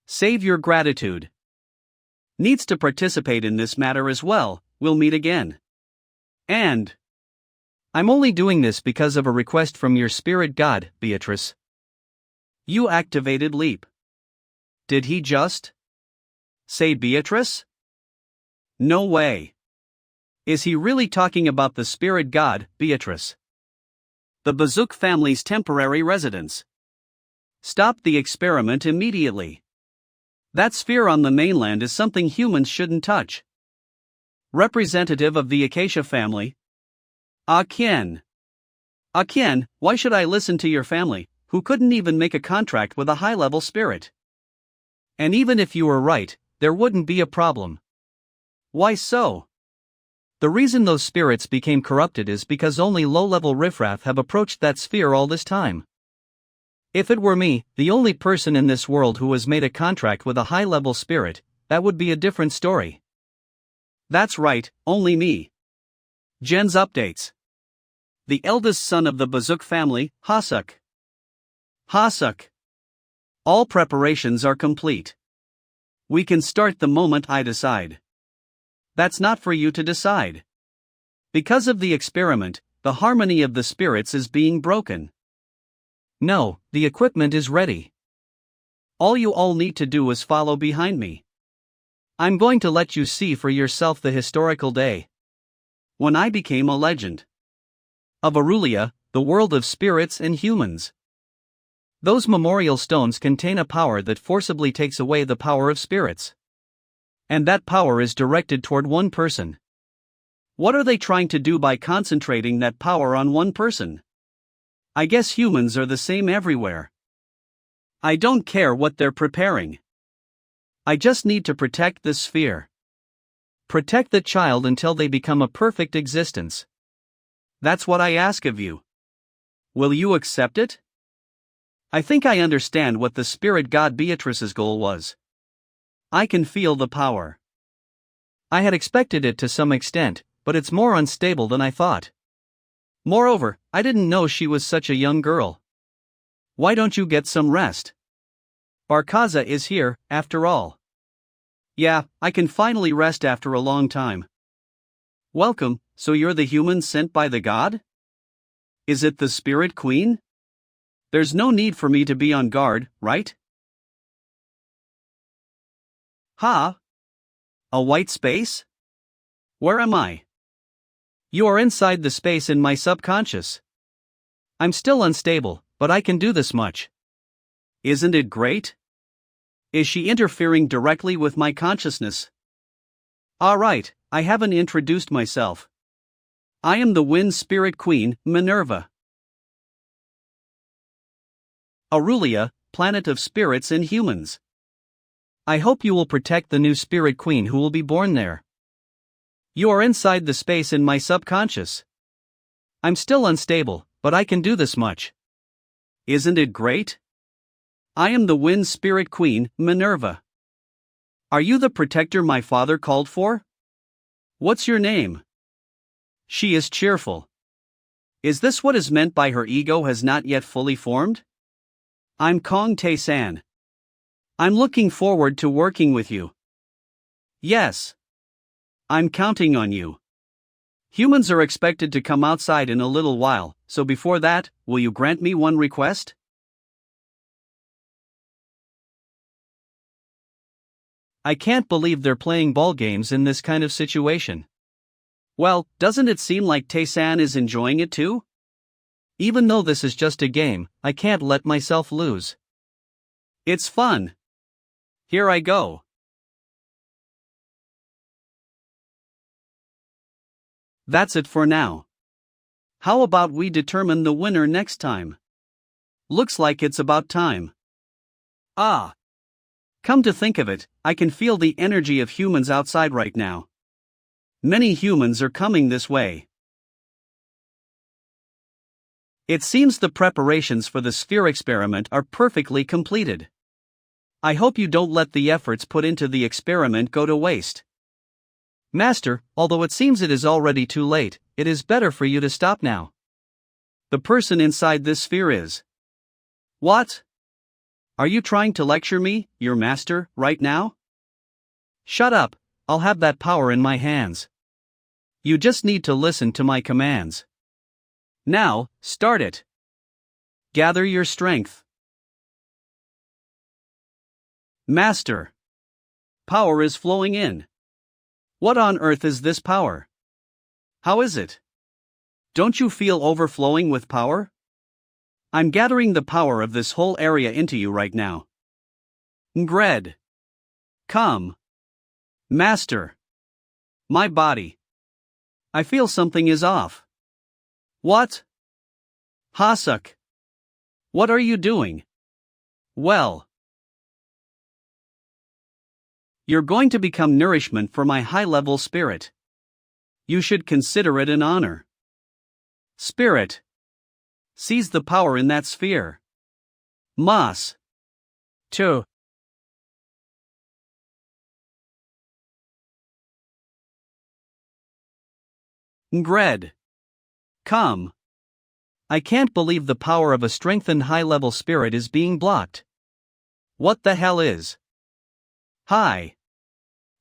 [SPEAKER 1] Save your gratitude. Needs to participate in this matter as well. We'll meet again. And
[SPEAKER 2] I'm only doing this because of a request from your spirit god, Beatrice.
[SPEAKER 1] You activated Leap. Did he just say Beatrice? No way. Is he really talking about the spirit god, Beatrice? The Bazuk family's temporary residence. Stop the experiment immediately. That sphere on the mainland is something humans shouldn't touch. Representative of the Acacia family. Akin. Akin, why should I listen to your family, who couldn't even make a contract with a high-level spirit?
[SPEAKER 2] And even if you were right, there wouldn't be a problem.
[SPEAKER 1] Why so?
[SPEAKER 2] The reason those spirits became corrupted is because only low-level riffraff have approached that sphere all this time. If it were me, the only person in this world who has made a contract with a high-level spirit, that would be a different story.
[SPEAKER 1] That's right, only me. Jen's updates. The eldest son of the Bazuk family, Hasuk. Hasuk. All preparations are complete. We can start the moment I decide. That's not for you to decide. Because of the experiment, the harmony of the spirits is being broken.
[SPEAKER 2] No, the equipment is ready.
[SPEAKER 1] All you all need to do is follow behind me.
[SPEAKER 2] I'm going to let you see for yourself the historical day
[SPEAKER 1] when I became a legend
[SPEAKER 2] of Aurelia, the world of spirits and humans. Those memorial stones contain a power that forcibly takes away the power of spirits. And that power is directed toward one person.
[SPEAKER 1] What are they trying to do by concentrating that power on one person? I guess humans are the same everywhere. I don't care what they're preparing. I just need to protect this sphere.
[SPEAKER 2] Protect the child until they become a perfect existence.
[SPEAKER 1] That's what I ask of you. Will you accept it? I think I understand what the spirit god Beatrice's goal was. I can feel the power.
[SPEAKER 2] I had expected it to some extent, but it's more unstable than I thought. Moreover, I didn't know she was such a young girl.
[SPEAKER 1] Why don't you get some rest? Barkaza is here, after all. Yeah, I can finally rest after a long time. Welcome, so you're the human sent by the god? Is it the Spirit Queen? There's no need for me to be on guard, right? Ha! A white space? Where am I?
[SPEAKER 2] You are inside the space in my subconscious. I'm still unstable, but I can do this much.
[SPEAKER 1] Isn't it great? Is she interfering directly with my consciousness? Alright, I haven't introduced myself. I am the Wind Spirit Queen, Minerva. Aurelia, planet of spirits and humans.
[SPEAKER 2] I hope you will protect the new Spirit Queen who will be born there. You are inside the space in my subconscious. I'm still unstable, but I can do this much.
[SPEAKER 1] Isn't it great? I am the Wind Spirit Queen, Minerva. Are you the protector my father called for? What's your name? She is cheerful. Is this what is meant by her ego has not yet fully formed? I'm Kong Tae-san. I'm looking forward to working with you. Yes. I'm counting on you. Humans are expected to come outside in a little while, so before that, will you grant me one request?
[SPEAKER 2] I can't believe they're playing ball games in this kind of situation.
[SPEAKER 1] Well, doesn't it seem like Tae-san is enjoying it too?
[SPEAKER 2] Even though this is just a game, I can't let myself lose.
[SPEAKER 1] It's fun. Here I go. That's it for now. How about we determine the winner next time? Looks like it's about time. Ah. Come to think of it, I can feel the energy of humans outside right now. Many humans are coming this way. It seems the preparations for the sphere experiment are perfectly completed. I hope you don't let the efforts put into the experiment go to waste.
[SPEAKER 2] Master, although it seems it is already too late, it is better for you to stop now.
[SPEAKER 1] The person inside this sphere is. What? Are you trying to lecture me, your master, right now?
[SPEAKER 2] Shut up, I'll have that power in my hands. You just need to listen to my commands.
[SPEAKER 1] Now, start it. Gather your strength. Master. Power is flowing in. What on earth is this power? How is it? Don't you feel overflowing with power? I'm gathering the power of this whole area into you right now. Ngred. Come. Master. My body. I feel something is off. What? Hasuk. What are you doing? Well. You're going to become nourishment for my high-level spirit. You should consider it an honor. Spirit. Seize the power in that sphere. Mas. 2. Ngred. Come.
[SPEAKER 2] I can't believe the power of a strengthened high-level spirit is being blocked.
[SPEAKER 1] What the hell is? Hi.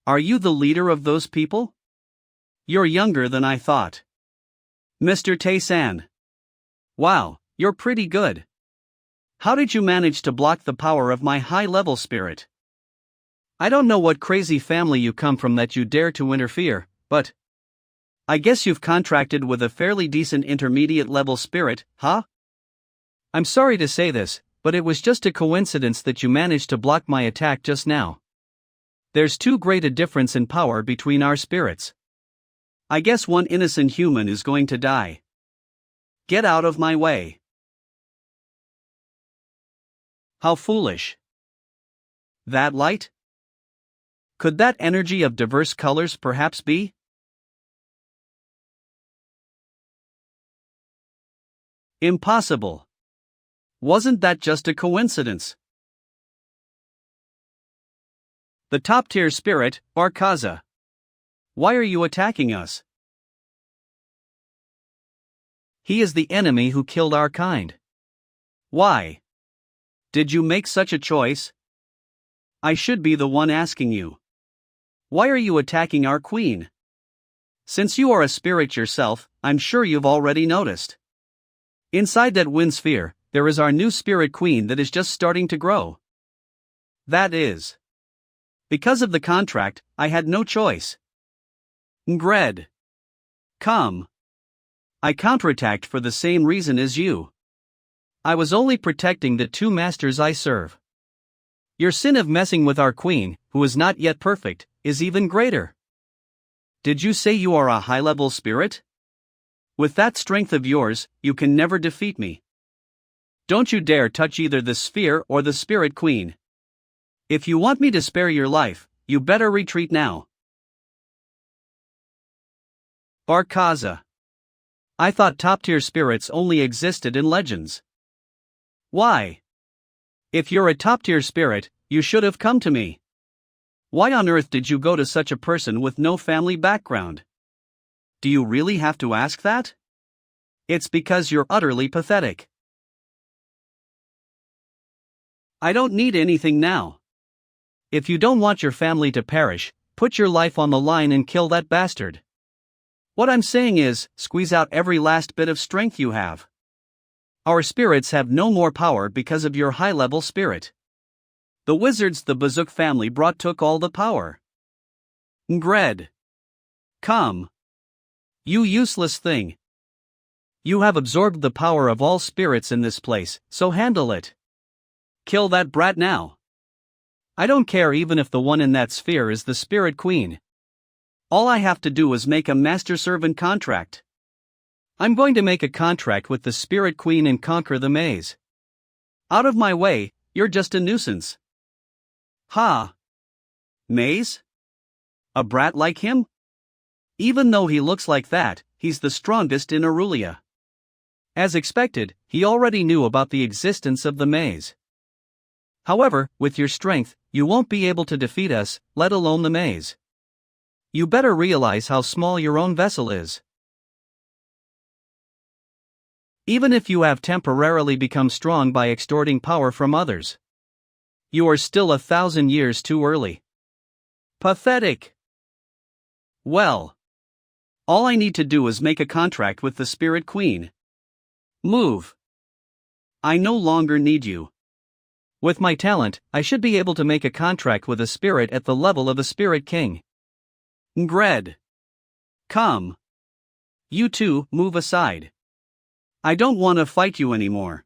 [SPEAKER 1] Are you the leader of those people? You're younger than I thought. Mr. Tae-san. Wow, you're pretty good. How did you manage to block the power of my high-level spirit? I don't know what crazy family you come from that you dare to interfere, but I guess you've contracted with a fairly decent intermediate-level spirit, huh?
[SPEAKER 2] I'm sorry to say this, but it was just a coincidence that you managed to block my attack just now. There's too great a difference in power between our spirits.
[SPEAKER 1] I guess one innocent human is going to die. Get out of my way. How foolish. That light? Could that energy of diverse colors perhaps be? Impossible. Wasn't that just a coincidence? The top-tier spirit, Barkaza. Why are you attacking us?
[SPEAKER 2] He is the enemy who killed our kind.
[SPEAKER 1] Why? Did you make such a choice? I should be the one asking you. Why are you attacking our queen? Since you are a spirit yourself, I'm sure you've already noticed. Inside that wind sphere, there is our new spirit queen that is just starting to grow. That is. Because of the contract, I had no choice. Ngred. Come. I counterattacked for the same reason as you. I was only protecting the two masters I serve. Your sin of messing with our queen, who is not yet perfect, is even greater. Did you say you are a high-level spirit? With that strength of yours, you can never defeat me. Don't you dare touch either the sphere or the spirit queen. If you want me to spare your life, you better retreat now. Barkaza. I thought top-tier spirits only existed in legends. Why? If you're a top-tier spirit, you should have come to me. Why on earth did you go to such a person with no family background? Do you really have to ask that? It's because you're utterly pathetic. I don't need anything now. If you don't want your family to perish, put your life on the line and kill that bastard. What I'm saying is, squeeze out every last bit of strength you have. Our spirits have no more power because of your high-level spirit. The wizards the Bazuk family brought took all the power. Ngred. Come. You useless thing. You have absorbed the power of all spirits in this place, so handle it. Kill that brat now. I don't care even if the one in that sphere is the spirit queen. All I have to do is make a master-servant contract. I'm going to make a contract with the spirit queen and conquer the maze. Out of my way, you're just a nuisance. Ha! Maze? A brat like him? Even though he looks like that, he's the strongest in Aurelia. As expected, he already knew about the existence of the maze. However, with your strength, you won't be able to defeat us, let alone the maze. You better realize how small your own vessel is. Even if you have temporarily become strong by extorting power from others, you are still 1,000 years too early. Pathetic. Well, all I need to do is make a contract with the Spirit Queen. Move. I no longer need you. With my talent, I should be able to make a contract with a spirit at the level of a Spirit King. Ngred. Come. You two, move aside. I don't want to fight you anymore.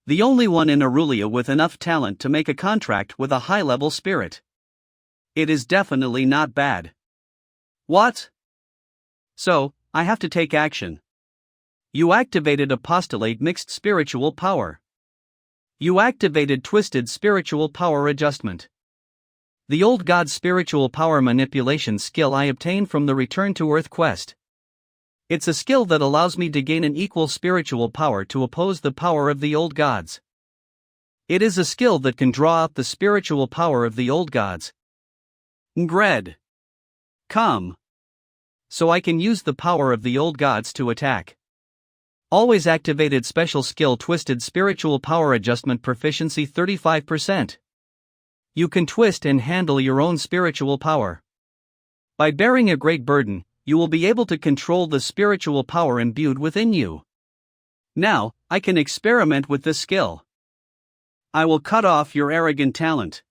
[SPEAKER 1] The only one in Aurelia with enough talent to make a contract with a high-level spirit. It is definitely not bad. What? So, I have to take action. You activated Apostolate Mixed Spiritual Power. You activated Twisted Spiritual Power Adjustment. The Old God Spiritual Power Manipulation skill I obtained from the Return to Earth quest. It's a skill that allows me to gain an equal spiritual power to oppose the power of the old gods. It is a skill that can draw out the spiritual power of the old gods. Ngred. Come. So I can use the power of the old gods to attack. Always activated special skill Twisted Spiritual Power Adjustment Proficiency 35%. You can twist and handle your own spiritual power. By bearing a great burden, you will be able to control the spiritual power imbued within you. Now, I can experiment with this skill. I will cut off your arrogant talent.